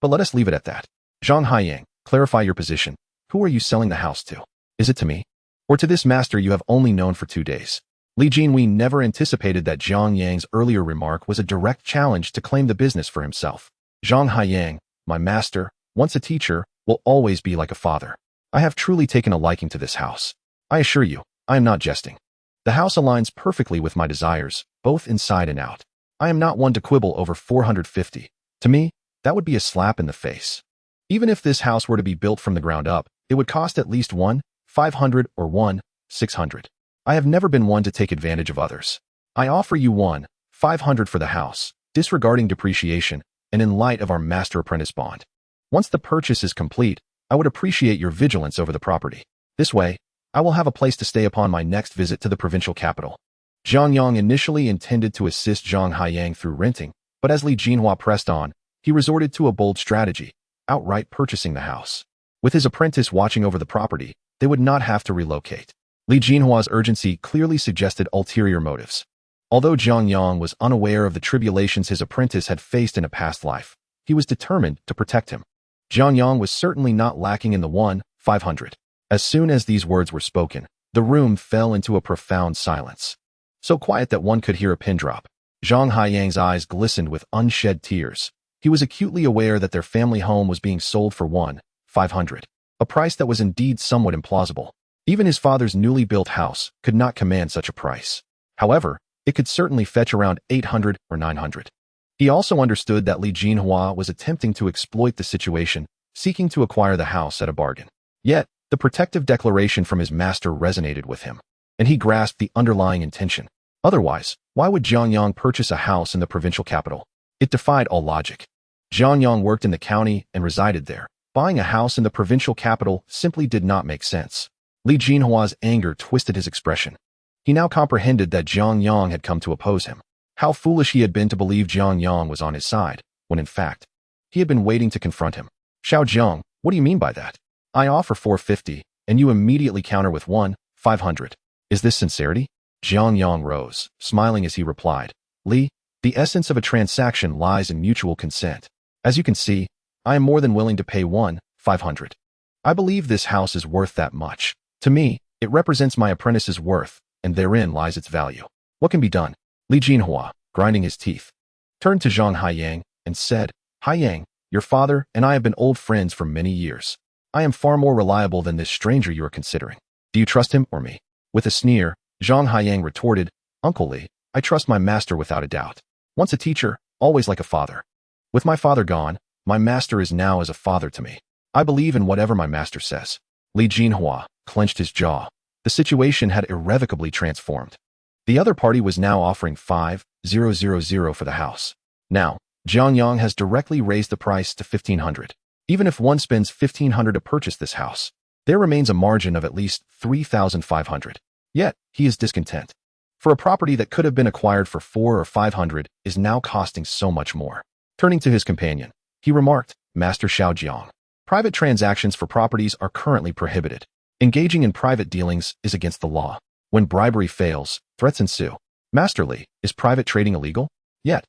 but let us leave it at that. Jiang Yang, clarify your position. Who are you selling the house to? Is it to me? Or to this master you have only known for 2 days? Li Jinhui never anticipated that Jiang Yang's earlier remark was a direct challenge to claim the business for himself. Jiang Yang, my master, once a teacher, will always be like a father. I have truly taken a liking to this house. I assure you, I am not jesting. The house aligns perfectly with my desires, both inside and out. I am not one to quibble over 450. To me, that would be a slap in the face. Even if this house were to be built from the ground up, it would cost at least 1,500 or 1,600. I have never been one to take advantage of others. I offer you 1,500 for the house, disregarding depreciation, and in light of our master-apprentice bond. Once the purchase is complete, I would appreciate your vigilance over the property. This way, I will have a place to stay upon my next visit to the provincial capital. Jiang Yang initially intended to assist Jiang Yang through renting, but as Li Jinhua pressed on, he resorted to a bold strategy, outright purchasing the house. With his apprentice watching over the property, they would not have to relocate. Li Jinhua's urgency clearly suggested ulterior motives. Although Jiang Yang was unaware of the tribulations his apprentice had faced in a past life, he was determined to protect him. Jiang Yang was certainly not lacking in the 1,500. As soon as these words were spoken, the room fell into a profound silence. So quiet that one could hear a pin drop. Jiang Yang's eyes glistened with unshed tears. He was acutely aware that their family home was being sold for 1,500, a price that was indeed somewhat implausible. Even his father's newly built house could not command such a price. However, it could certainly fetch around 800 or 900. He also understood that Li Jinhua was attempting to exploit the situation, seeking to acquire the house at a bargain. Yet, the protective declaration from his master resonated with him, and he grasped the underlying intention. Otherwise, why would Jiang Yang purchase a house in the provincial capital? It defied all logic. Jiang Yang worked in the county and resided there. Buying a house in the provincial capital simply did not make sense. Li Jinhua's anger twisted his expression. He now comprehended that Jiang Yang had come to oppose him. How foolish he had been to believe Jiang Yang was on his side, when in fact, he had been waiting to confront him. Xiao Jiang, what do you mean by that? I offer 450, and you immediately counter with 1,500. Is this sincerity? Jiang Yang rose, smiling as he replied, Li, the essence of a transaction lies in mutual consent. As you can see, I am more than willing to pay 1,500. I believe this house is worth that much. To me, it represents my apprentice's worth, and therein lies its value. What can be done? Li Jinhua, grinding his teeth, turned to Jiang Yang and said, Yang, your father and I have been old friends for many years. I am far more reliable than this stranger you are considering. Do you trust him or me? With a sneer, Jiang Yang retorted, Uncle Li, I trust my master without a doubt. Once a teacher, always like a father. With my father gone, my master is now as a father to me. I believe in whatever my master says. Li Jinhua clenched his jaw. The situation had irrevocably transformed. The other party was now offering 5,000 for the house. Now, Jiang Yang has directly raised the price to 1,500. Even if one spends 1,500 to purchase this house, there remains a margin of at least 3,500. Yet, he is discontent. For a property that could have been acquired for 400 or 500 is now costing so much more. Turning to his companion, he remarked, Master Xiao Jiang, private transactions for properties are currently prohibited. Engaging in private dealings is against the law. When bribery fails, threats ensue. Master Li, is private trading illegal? Yet,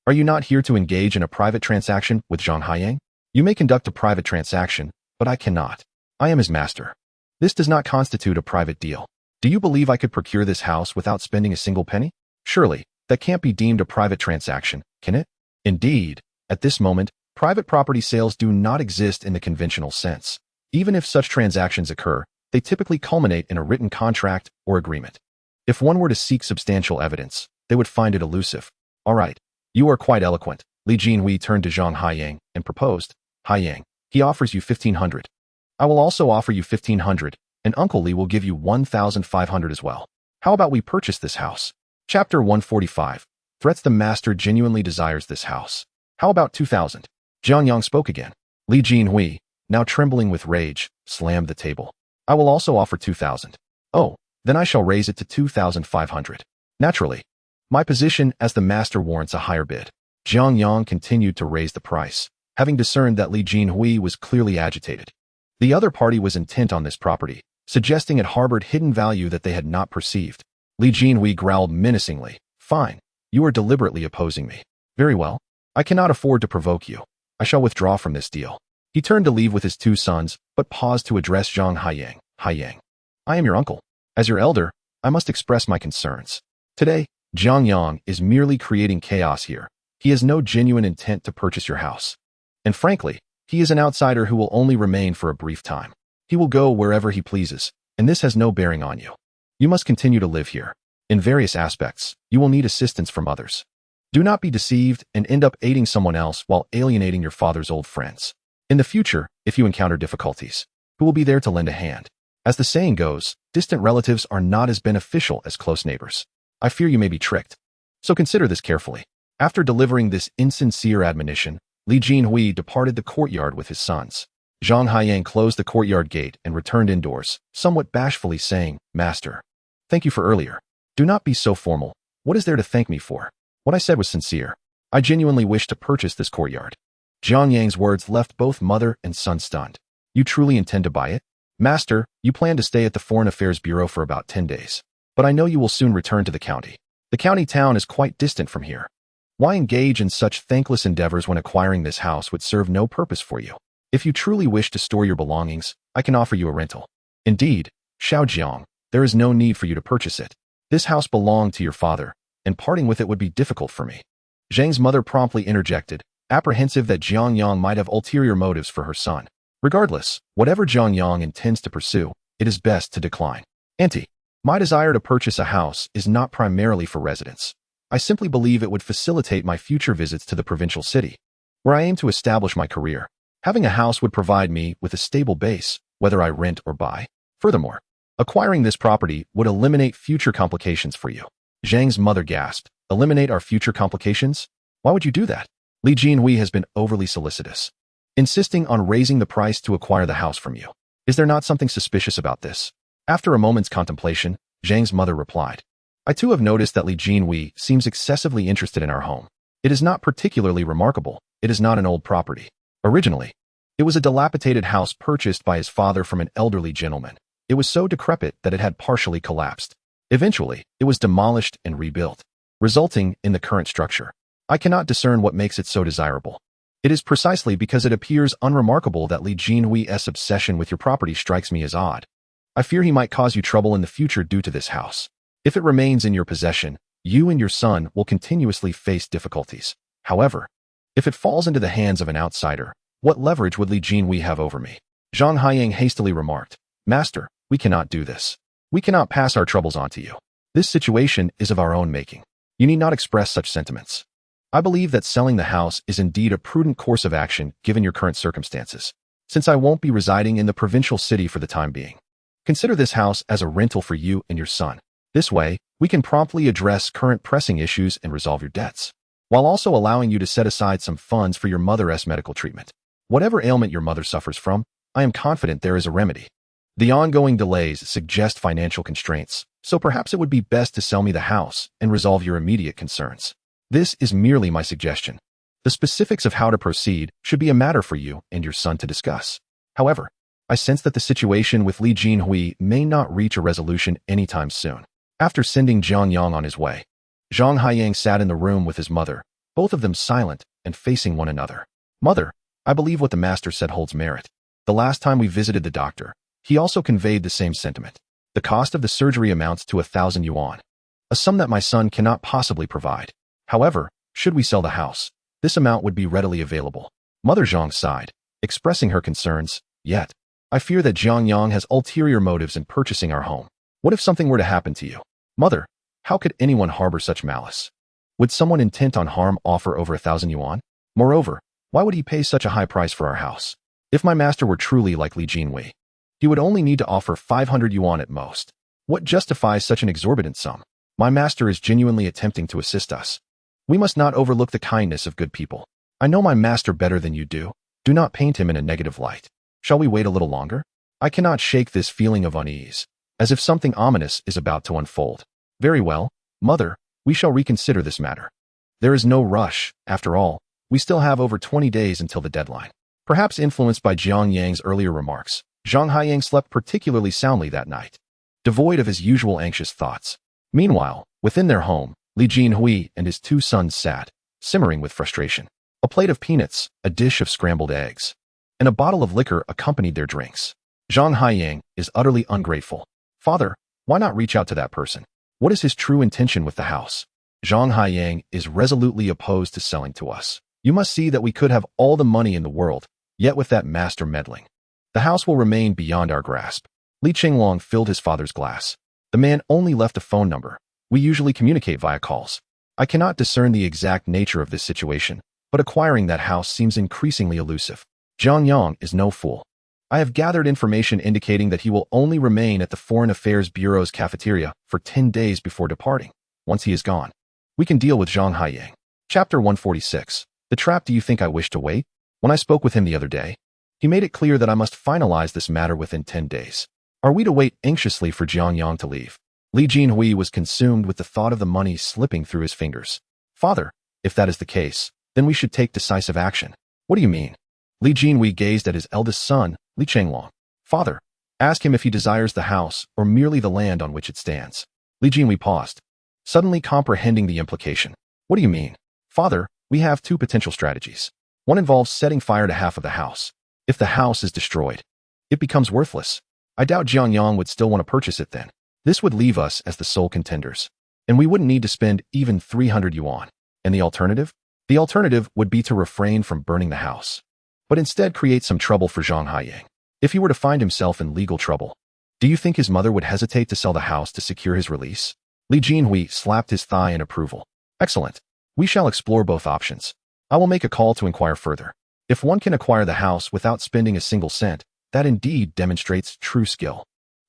are you not here to engage in a private transaction with Jiang Yang? You may conduct a private transaction, but I cannot. I am his master. This does not constitute a private deal. Do you believe I could procure this house without spending a single penny? Surely, that can't be deemed a private transaction, can it? Indeed, at this moment, private property sales do not exist in the conventional sense. Even if such transactions occur, they typically culminate in a written contract or agreement. If one were to seek substantial evidence, they would find it elusive. All right, you are quite eloquent. Li Jinhui turned to Jiang Yang and proposed. Yang, he offers you 1,500. I will also offer you 1,500, and Uncle Li will give you 1,500 as well. How about we purchase this house? Chapter 145. Threats. The master genuinely desires this house. How about 2,000? Jiang Yang spoke again. Li Jinhui, now trembling with rage, slammed the table. I will also offer 2,000. Oh, then I shall raise it to 2,500. Naturally, my position as the master warrants a higher bid. Jiang Yang continued to raise the price, having discerned that Li Jinhui was clearly agitated. The other party was intent on this property, suggesting it harbored hidden value that they had not perceived. Li Jinhui growled menacingly. Fine, you are deliberately opposing me. Very well, I cannot afford to provoke you. I shall withdraw from this deal. He turned to leave with his two sons, but paused to address Jiang Yang. Yang, I am your uncle. As your elder, I must express my concerns. Today, Jiang Yang is merely creating chaos here. He has no genuine intent to purchase your house. And frankly, he is an outsider who will only remain for a brief time. He will go wherever he pleases, and this has no bearing on you. You must continue to live here. In various aspects, you will need assistance from others. Do not be deceived and end up aiding someone else while alienating your father's old friends. In the future, if you encounter difficulties, who will be there to lend a hand? As the saying goes, distant relatives are not as beneficial as close neighbors. I fear you may be tricked. So consider this carefully. After delivering this insincere admonition, Li Jinhui departed the courtyard with his sons. Jiang Yang closed the courtyard gate and returned indoors, somewhat bashfully saying, Master, thank you for earlier. Do not be so formal. What is there to thank me for? What I said was sincere. I genuinely wish to purchase this courtyard. Jiang Yang's words left both mother and son stunned. You truly intend to buy it? Master, you plan to stay at the Foreign Affairs Bureau for about 10 days. But I know you will soon return to the county. The county town is quite distant from here. Why engage in such thankless endeavors when acquiring this house would serve no purpose for you? If you truly wish to store your belongings, I can offer you a rental. Indeed, Xiaojiang, there is no need for you to purchase it. This house belonged to your father, and parting with it would be difficult for me. Zhang's mother promptly interjected, apprehensive that Jiang Yang might have ulterior motives for her son. Regardless, whatever Jiang Yang intends to pursue, it is best to decline. Auntie, my desire to purchase a house is not primarily for residence. I simply believe it would facilitate my future visits to the provincial city, where I aim to establish my career. Having a house would provide me with a stable base, whether I rent or buy. Furthermore, acquiring this property would eliminate future complications for you. Zhang's mother gasped. Eliminate our future complications? Why would you do that? Li Jinhui has been overly solicitous, insisting on raising the price to acquire the house from you. Is there not something suspicious about this? After a moment's contemplation, Zhang's mother replied, I too have noticed that Li Jinhui seems excessively interested in our home. It is not particularly remarkable. It is not an old property. Originally, it was a dilapidated house purchased by his father from an elderly gentleman. It was so decrepit that it had partially collapsed. Eventually, it was demolished and rebuilt, resulting in the current structure. I cannot discern what makes it so desirable. It is precisely because it appears unremarkable that Li Jinhui's obsession with your property strikes me as odd. I fear he might cause you trouble in the future due to this house. If it remains in your possession, you and your son will continuously face difficulties. However, if it falls into the hands of an outsider, what leverage would Li Jinhui have over me? Jiang Yang hastily remarked, Master, we cannot do this. We cannot pass our troubles on to you. This situation is of our own making. You need not express such sentiments. I believe that selling the house is indeed a prudent course of action given your current circumstances, since I won't be residing in the provincial city for the time being. Consider this house as a rental for you and your son. This way, we can promptly address current pressing issues and resolve your debts, while also allowing you to set aside some funds for your mother's medical treatment. Whatever ailment your mother suffers from, I am confident there is a remedy. The ongoing delays suggest financial constraints, so perhaps it would be best to sell me the house and resolve your immediate concerns. This is merely my suggestion. The specifics of how to proceed should be a matter for you and your son to discuss. However, I sense that the situation with Li Jinhui may not reach a resolution anytime soon. After sending Jiang Yang on his way, Jiang Yang sat in the room with his mother, both of them silent and facing one another. Mother, I believe what the master said holds merit. The last time we visited the doctor, he also conveyed the same sentiment. The cost of the surgery amounts to 1,000 yuan, a sum that my son cannot possibly provide. However, should we sell the house, this amount would be readily available. Mother Zhang sighed, expressing her concerns, yet, I fear that Jiang Yang has ulterior motives in purchasing our home. What if something were to happen to you? Mother, how could anyone harbor such malice? Would someone intent on harm offer over 1,000 yuan? Moreover, why would he pay such a high price for our house? If my master were truly like Li Jinhui, he would only need to offer 500 yuan at most. What justifies such an exorbitant sum? My master is genuinely attempting to assist us. We must not overlook the kindness of good people. I know my master better than you do. Do not paint him in a negative light. Shall we wait a little longer? I cannot shake this feeling of unease, as if something ominous is about to unfold. Very well, mother, we shall reconsider this matter. There is no rush, after all. We still have over 20 days until the deadline. Perhaps influenced by Jiang Yang's earlier remarks, Jiang Yang slept particularly soundly that night, devoid of his usual anxious thoughts. Meanwhile, within their home, Li Jinhui and his two sons sat, simmering with frustration. A plate of peanuts, a dish of scrambled eggs, and a bottle of liquor accompanied their drinks. Jiang Yang is utterly ungrateful. Father, why not reach out to that person? What is his true intention with the house? Jiang Yang is resolutely opposed to selling to us. You must see that we could have all the money in the world, yet with that master meddling, the house will remain beyond our grasp. Li Qinglong filled his father's glass. The man only left a phone number. We usually communicate via calls. I cannot discern the exact nature of this situation, but acquiring that house seems increasingly elusive. Jiang Yang is no fool. I have gathered information indicating that he will only remain at the Foreign Affairs Bureau's cafeteria for 10 days before departing. Once he is gone, we can deal with Jiang Yang. Chapter 146. The trap. Do you think I wish to wait? When I spoke with him the other day, he made it clear that I must finalize this matter within 10 days. Are we to wait anxiously for Jiang Yang to leave? Li Jinhui was consumed with the thought of the money slipping through his fingers. Father, if that is the case, then we should take decisive action. What do you mean? Li Jinhui gazed at his eldest son, Li Qinglong. Father, ask him if he desires the house or merely the land on which it stands. Li Jinhui paused, suddenly comprehending the implication. What do you mean? Father, we have two potential strategies. One involves setting fire to half of the house. If the house is destroyed, it becomes worthless. I doubt Jiang Yang would still want to purchase it then. This would leave us as the sole contenders, and we wouldn't need to spend even 300 yuan. And the alternative? The alternative would be to refrain from burning the house, but instead create some trouble for Jiang Yang. If he were to find himself in legal trouble, do you think his mother would hesitate to sell the house to secure his release? Li Jinhui slapped his thigh in approval. Excellent. We shall explore both options. I will make a call to inquire further. If one can acquire the house without spending a single cent, that indeed demonstrates true skill.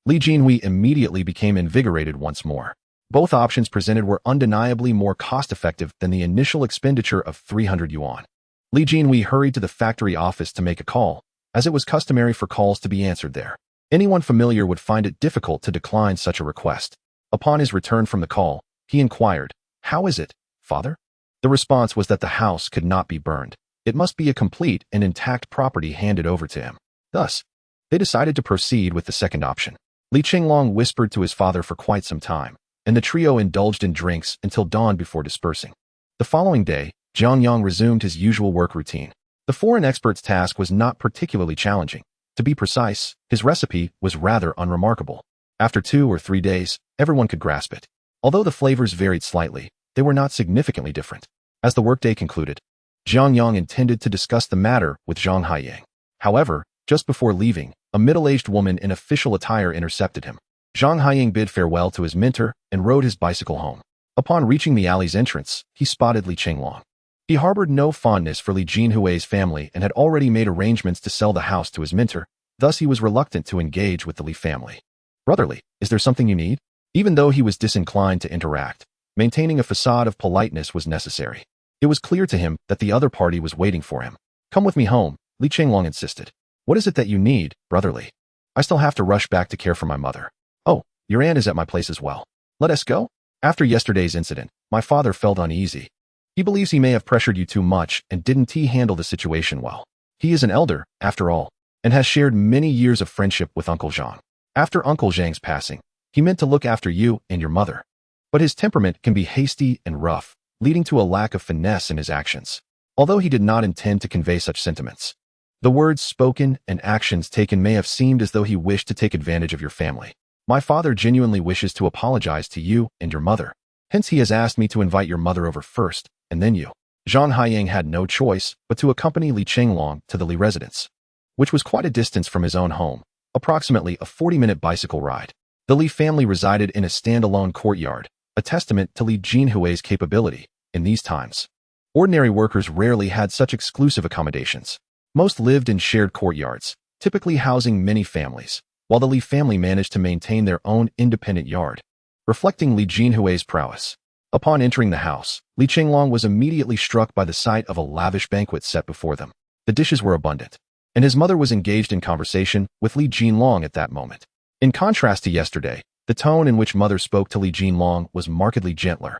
Li Jinhui immediately became invigorated once more. Both options presented were undeniably more cost-effective than the initial expenditure of 300 yuan. Li Jinhui hurried to the factory office to make a call, as it was customary for calls to be answered there. Anyone familiar would find it difficult to decline such a request. Upon his return from the call, he inquired, "How is it, father?" The response was that the house could not be burned. It must be a complete and intact property handed over to him. Thus, they decided to proceed with the second option. Li Qinglong whispered to his father for quite some time, and the trio indulged in drinks until dawn before dispersing. The following day, Jiang Yang resumed his usual work routine. The foreign expert's task was not particularly challenging. To be precise, his recipe was rather unremarkable. After 2 or 3 days, everyone could grasp it. Although the flavors varied slightly, they were not significantly different. As the workday concluded, Jiang Yang intended to discuss the matter with Jiang Yang. However, just before leaving, a middle-aged woman in official attire intercepted him. Jiang Yang bid farewell to his mentor and rode his bicycle home. Upon reaching the alley's entrance, he spotted Li Qinglong. He harbored no fondness for Li Jinhui's family and had already made arrangements to sell the house to his mentor, thus he was reluctant to engage with the Li family. "Brotherly, is there something you need?" Even though he was disinclined to interact, maintaining a facade of politeness was necessary. It was clear to him that the other party was waiting for him. "Come with me home," Li Qinglong insisted. "What is it that you need, brotherly? I still have to rush back to care for my mother." "Oh, your aunt is at my place as well. Let us go?" "After yesterday's incident, my father felt uneasy. He believes he may have pressured you too much and didn't handle the situation well. He is an elder, after all, and has shared many years of friendship with Uncle Jiang. After Uncle Zhang's passing, he meant to look after you and your mother. But his temperament can be hasty and rough, leading to a lack of finesse in his actions. Although he did not intend to convey such sentiments, the words spoken and actions taken may have seemed as though he wished to take advantage of your family. My father genuinely wishes to apologize to you and your mother. Hence he has asked me to invite your mother over first, and then you." Jiang Yang had no choice but to accompany Li Qinglong to the Li residence, which was quite a distance from his own home, approximately a 40-minute bicycle ride. The Li family resided in a standalone courtyard, a testament to Li Jinhui's capability in these times. Ordinary workers rarely had such exclusive accommodations. Most lived in shared courtyards, typically housing many families, while the Li family managed to maintain their own independent yard, reflecting Li Jinhui's prowess. Upon entering the house, Li Chenglong was immediately struck by the sight of a lavish banquet set before them. The dishes were abundant, and his mother was engaged in conversation with Li Jinlong at that moment. In contrast to yesterday, the tone in which mother spoke to Li Jinlong was markedly gentler,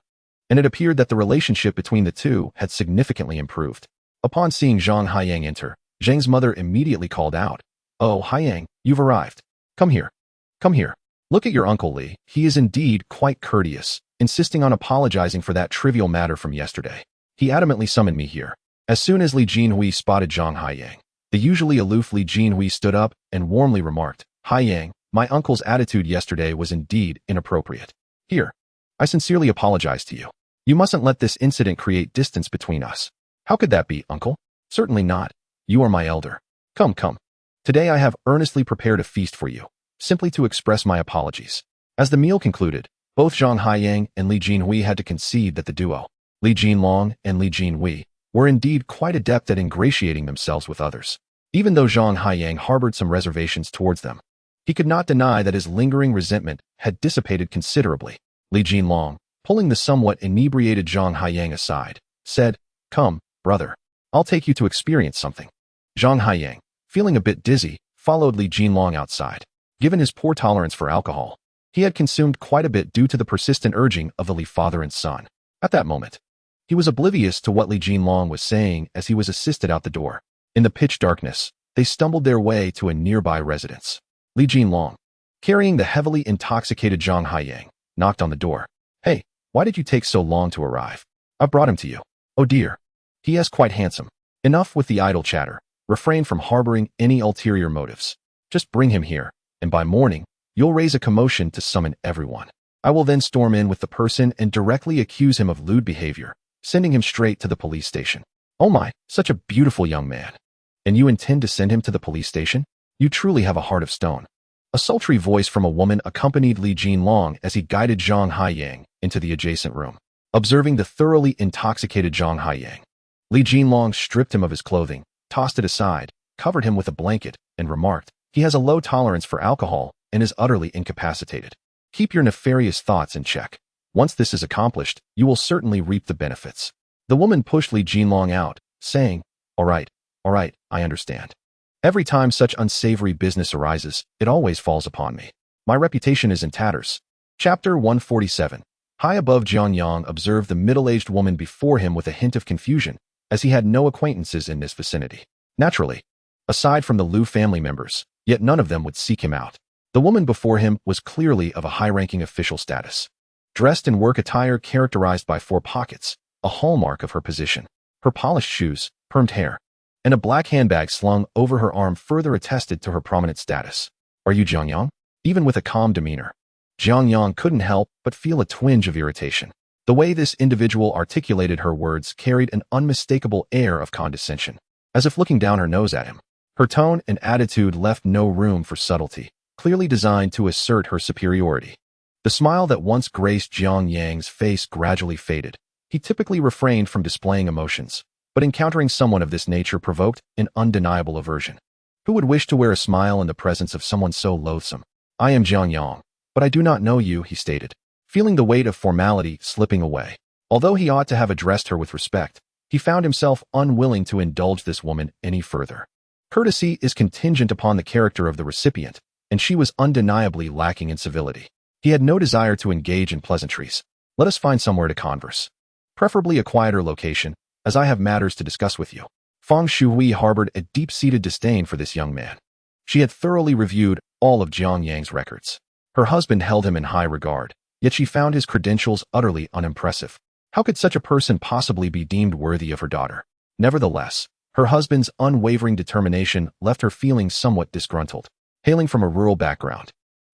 and it appeared that the relationship between the two had significantly improved. Upon seeing Zhang Haiyang enter, Zhang's mother immediately called out, "Oh, Haiyang, you've arrived. Come here. Come here. Look at your uncle Li. He is indeed quite courteous, insisting on apologizing for that trivial matter from yesterday. He adamantly summoned me here." As soon as Li Jinhui spotted Zhang Haiyang, the usually aloof Li Jinhui stood up and warmly remarked, "Haiyang, my uncle's attitude yesterday was indeed inappropriate. Here, I sincerely apologize to you. You mustn't let this incident create distance between us." "How could that be, uncle?" "Certainly not. You are my elder. Come, come. Today I have earnestly prepared a feast for you, simply to express my apologies." As the meal concluded, both Zhang Haiyang and Li Jinhui had to concede that the duo, Li Jinlong and Li Jinhui, were indeed quite adept at ingratiating themselves with others. Even though Zhang Haiyang harbored some reservations towards them, he could not deny that his lingering resentment had dissipated considerably. Li Jinlong, pulling the somewhat inebriated Zhang Haiyang aside, said, "Come, brother. I'll take you to experience something." Zhang Haiyang, feeling a bit dizzy, followed Li Jinlong outside. Given his poor tolerance for alcohol, he had consumed quite a bit due to the persistent urging of the Li father and son. At that moment, he was oblivious to what Li Jinlong was saying as he was assisted out the door. In the pitch darkness, they stumbled their way to a nearby residence. Li Jinlong, carrying the heavily intoxicated Zhang Haiyang, knocked on the door. "Hey, why did you take so long to arrive? I brought him to you." "Oh dear. He is quite handsome. Enough with the idle chatter. Refrain from harboring any ulterior motives. Just bring him here, and by morning, you'll raise a commotion to summon everyone. I will then storm in with the person and directly accuse him of lewd behavior, sending him straight to the police station." "Oh my, such a beautiful young man. And you intend to send him to the police station? You truly have a heart of stone." A sultry voice from a woman accompanied Li Jinlong as he guided Zhang Haiyang into the adjacent room. Observing the thoroughly intoxicated Zhang Haiyang, Li Jinlong stripped him of his clothing, tossed it aside, covered him with a blanket, and remarked, "He has a low tolerance for alcohol and is utterly incapacitated. Keep your nefarious thoughts in check. Once this is accomplished, you will certainly reap the benefits." The woman pushed Li Jinlong out, saying, all right, I understand. Every time such unsavory business arises, it always falls upon me. My reputation is in tatters." Chapter 147. High above, Jiang Yang observed the middle-aged woman before him with a hint of confusion, as he had no acquaintances in this vicinity. Naturally, aside from the Liu family members, yet none of them would seek him out. The woman before him was clearly of a high-ranking official status. Dressed in work attire characterized by 4 pockets, a hallmark of her position, her polished shoes, permed hair, and a black handbag slung over her arm further attested to her prominent status. "Are you Jiang Yang?" Even with a calm demeanor, Jiang Yang couldn't help but feel a twinge of irritation. The way this individual articulated her words carried an unmistakable air of condescension, as if looking down her nose at him. Her tone and attitude left no room for subtlety, clearly designed to assert her superiority. The smile that once graced Jiang Yang's face gradually faded. He typically refrained from displaying emotions, but encountering someone of this nature provoked an undeniable aversion. Who would wish to wear a smile in the presence of someone so loathsome? "I am Jiang Yang, but I do not know you," he stated, feeling the weight of formality slipping away. Although he ought to have addressed her with respect, he found himself unwilling to indulge this woman any further. Courtesy is contingent upon the character of the recipient, and she was undeniably lacking in civility. He had no desire to engage in pleasantries. "Let us find somewhere to converse. Preferably a quieter location, as I have matters to discuss with you." Feng Shui harbored a deep-seated disdain for this young man. She had thoroughly reviewed all of Jiang Yang's records. Her husband held him in high regard, yet she found his credentials utterly unimpressive. How could such a person possibly be deemed worthy of her daughter? Nevertheless, her husband's unwavering determination left her feeling somewhat disgruntled. Hailing from a rural background,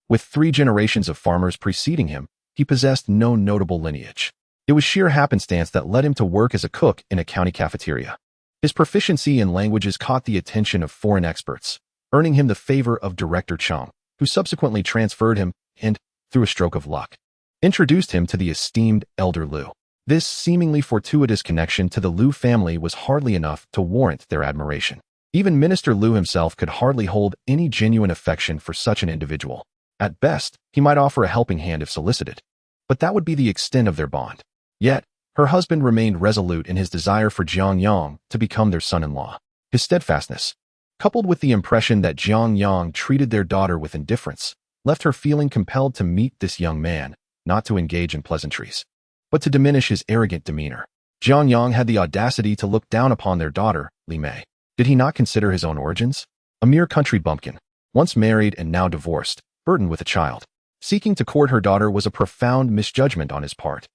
with 3 generations of farmers preceding him, he possessed no notable lineage. It was sheer happenstance that led him to work as a cook in a county cafeteria. His proficiency in languages caught the attention of foreign experts, earning him the favor of Director Chang, who subsequently transferred him and, through a stroke of luck, introduced him to the esteemed elder Liu. This seemingly fortuitous connection to the Liu family was hardly enough to warrant their admiration. Even Minister Liu himself could hardly hold any genuine affection for such an individual. At best, he might offer a helping hand if solicited, but that would be the extent of their bond. Yet, her husband remained resolute in his desire for Jiang Yang to become their son-in-law. His steadfastness, coupled with the impression that Jiang Yang treated their daughter with indifference, left her feeling compelled to meet this young man, not to engage in pleasantries, but to diminish his arrogant demeanor. Jiang Yang had the audacity to look down upon their daughter, Liu Mei. Did he not consider his own origins? A mere country bumpkin, once married and now divorced, burdened with a child. Seeking to court her daughter was a profound misjudgment on his part.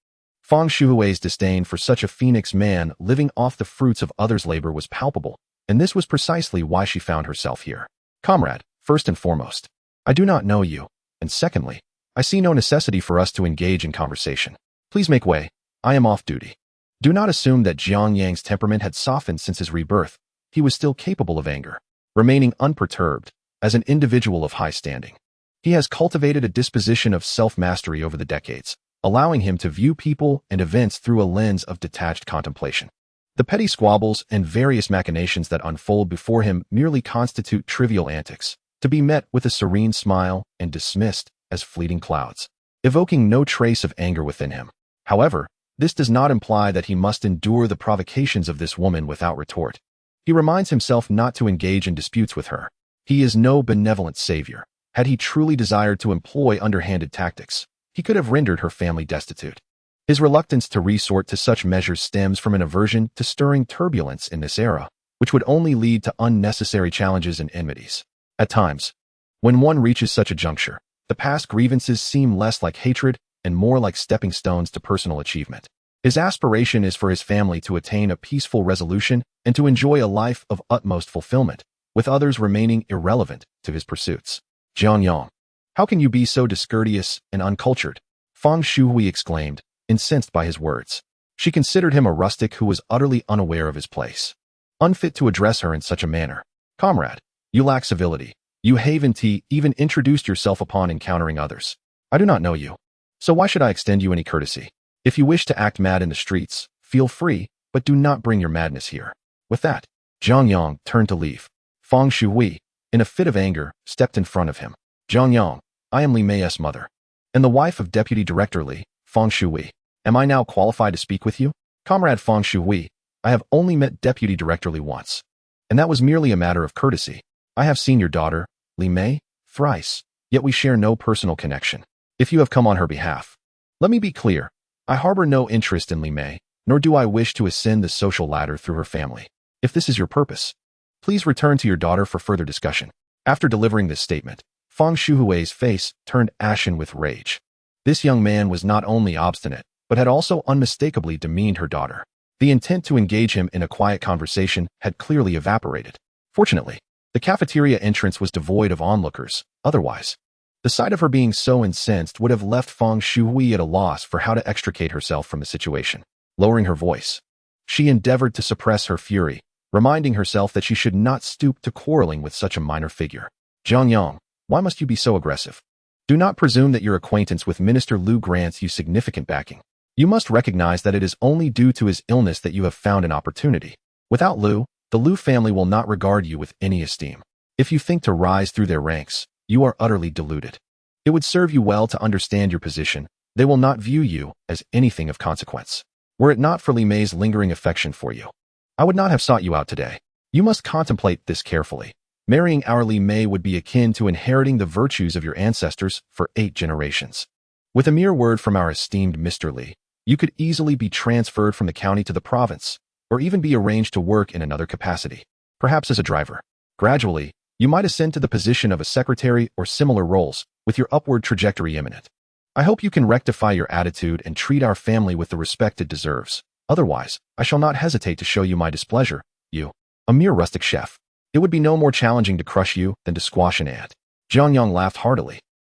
Fang Shuhui's disdain for such a phoenix man living off the fruits of others' labor was palpable, and this was precisely why she found herself here. Comrade, first and foremost, I do not know you, and secondly, I see no necessity for us to engage in conversation. Please make way. I am off duty. Do not assume that Jiang Yang's temperament had softened since his rebirth. He was still capable of anger, remaining unperturbed, as an individual of high standing. He has cultivated a disposition of self-mastery over the decades, allowing him to view people and events through a lens of detached contemplation. The petty squabbles and various machinations that unfold before him merely constitute trivial antics, to be met with a serene smile and dismissed as fleeting clouds, evoking no trace of anger within him. However, this does not imply that he must endure the provocations of this woman without retort. He reminds himself not to engage in disputes with her. He is no benevolent savior. Had he truly desired to employ underhanded tactics, he could have rendered her family destitute. His reluctance to resort to such measures stems from an aversion to stirring turbulence in this era, which would only lead to unnecessary challenges and enmities. At times, when one reaches such a juncture, the past grievances seem less like hatred and more like stepping stones to personal achievement. His aspiration is for his family to attain a peaceful resolution and to enjoy a life of utmost fulfillment, with others remaining irrelevant to his pursuits. Jiang Yang, how can you be so discourteous and uncultured? Fang Shuhui exclaimed, incensed by his words. She considered him a rustic who was utterly unaware of his place, unfit to address her in such a manner. Comrade, you lack civility. You haven't even introduced yourself upon encountering others. I do not know you, so why should I extend you any courtesy? If you wish to act mad in the streets, feel free, but do not bring your madness here. With that, Jiang Yang turned to leave. Fang Shuhui, in a fit of anger, stepped in front of him. Jiang Yang, I am Liu Mei's mother, and the wife of Deputy Director Li, Fang Shuhui. Am I now qualified to speak with you? Comrade Fang Shuhui, I have only met Deputy Director Li once, and that was merely a matter of courtesy. I have seen your daughter, Liu Mei, thrice, yet we share no personal connection. If you have come on her behalf, let me be clear. I harbor no interest in Liu Mei, nor do I wish to ascend the social ladder through her family. If this is your purpose, please return to your daughter for further discussion. After delivering this statement, Fang Shuhui's face turned ashen with rage. This young man was not only obstinate, but had also unmistakably demeaned her daughter. The intent to engage him in a quiet conversation had clearly evaporated. Fortunately, the cafeteria entrance was devoid of onlookers. Otherwise, the sight of her being so incensed would have left Fang Shuhui at a loss for how to extricate herself from the situation. Lowering her voice, she endeavored to suppress her fury, reminding herself that she should not stoop to quarreling with such a minor figure. Jiang Yang, why must you be so aggressive? Do not presume that your acquaintance with Minister Liu grants you significant backing. You must recognize that it is only due to his illness that you have found an opportunity. Without Liu, the Liu family will not regard you with any esteem. If you think to rise through their ranks, you are utterly deluded. It would serve you well to understand your position. They will not view you as anything of consequence. Were it not for Liu Mei's lingering affection for you, I would not have sought you out today. You must contemplate this carefully. Marrying our Liu Mei would be akin to inheriting the virtues of your ancestors for 8 generations. With a mere word from our esteemed Mr. Li, you could easily be transferred from the county to the province, or even be arranged to work in another capacity, perhaps as a driver. Gradually, you might ascend to the position of a secretary or similar roles, with your upward trajectory imminent. I hope you can rectify your attitude and treat our family with the respect it deserves. Otherwise, I shall not hesitate to show you my displeasure. You, a mere rustic chef. It would be no more challenging to crush you than to squash an ant. Jiang Yang laughed heartily.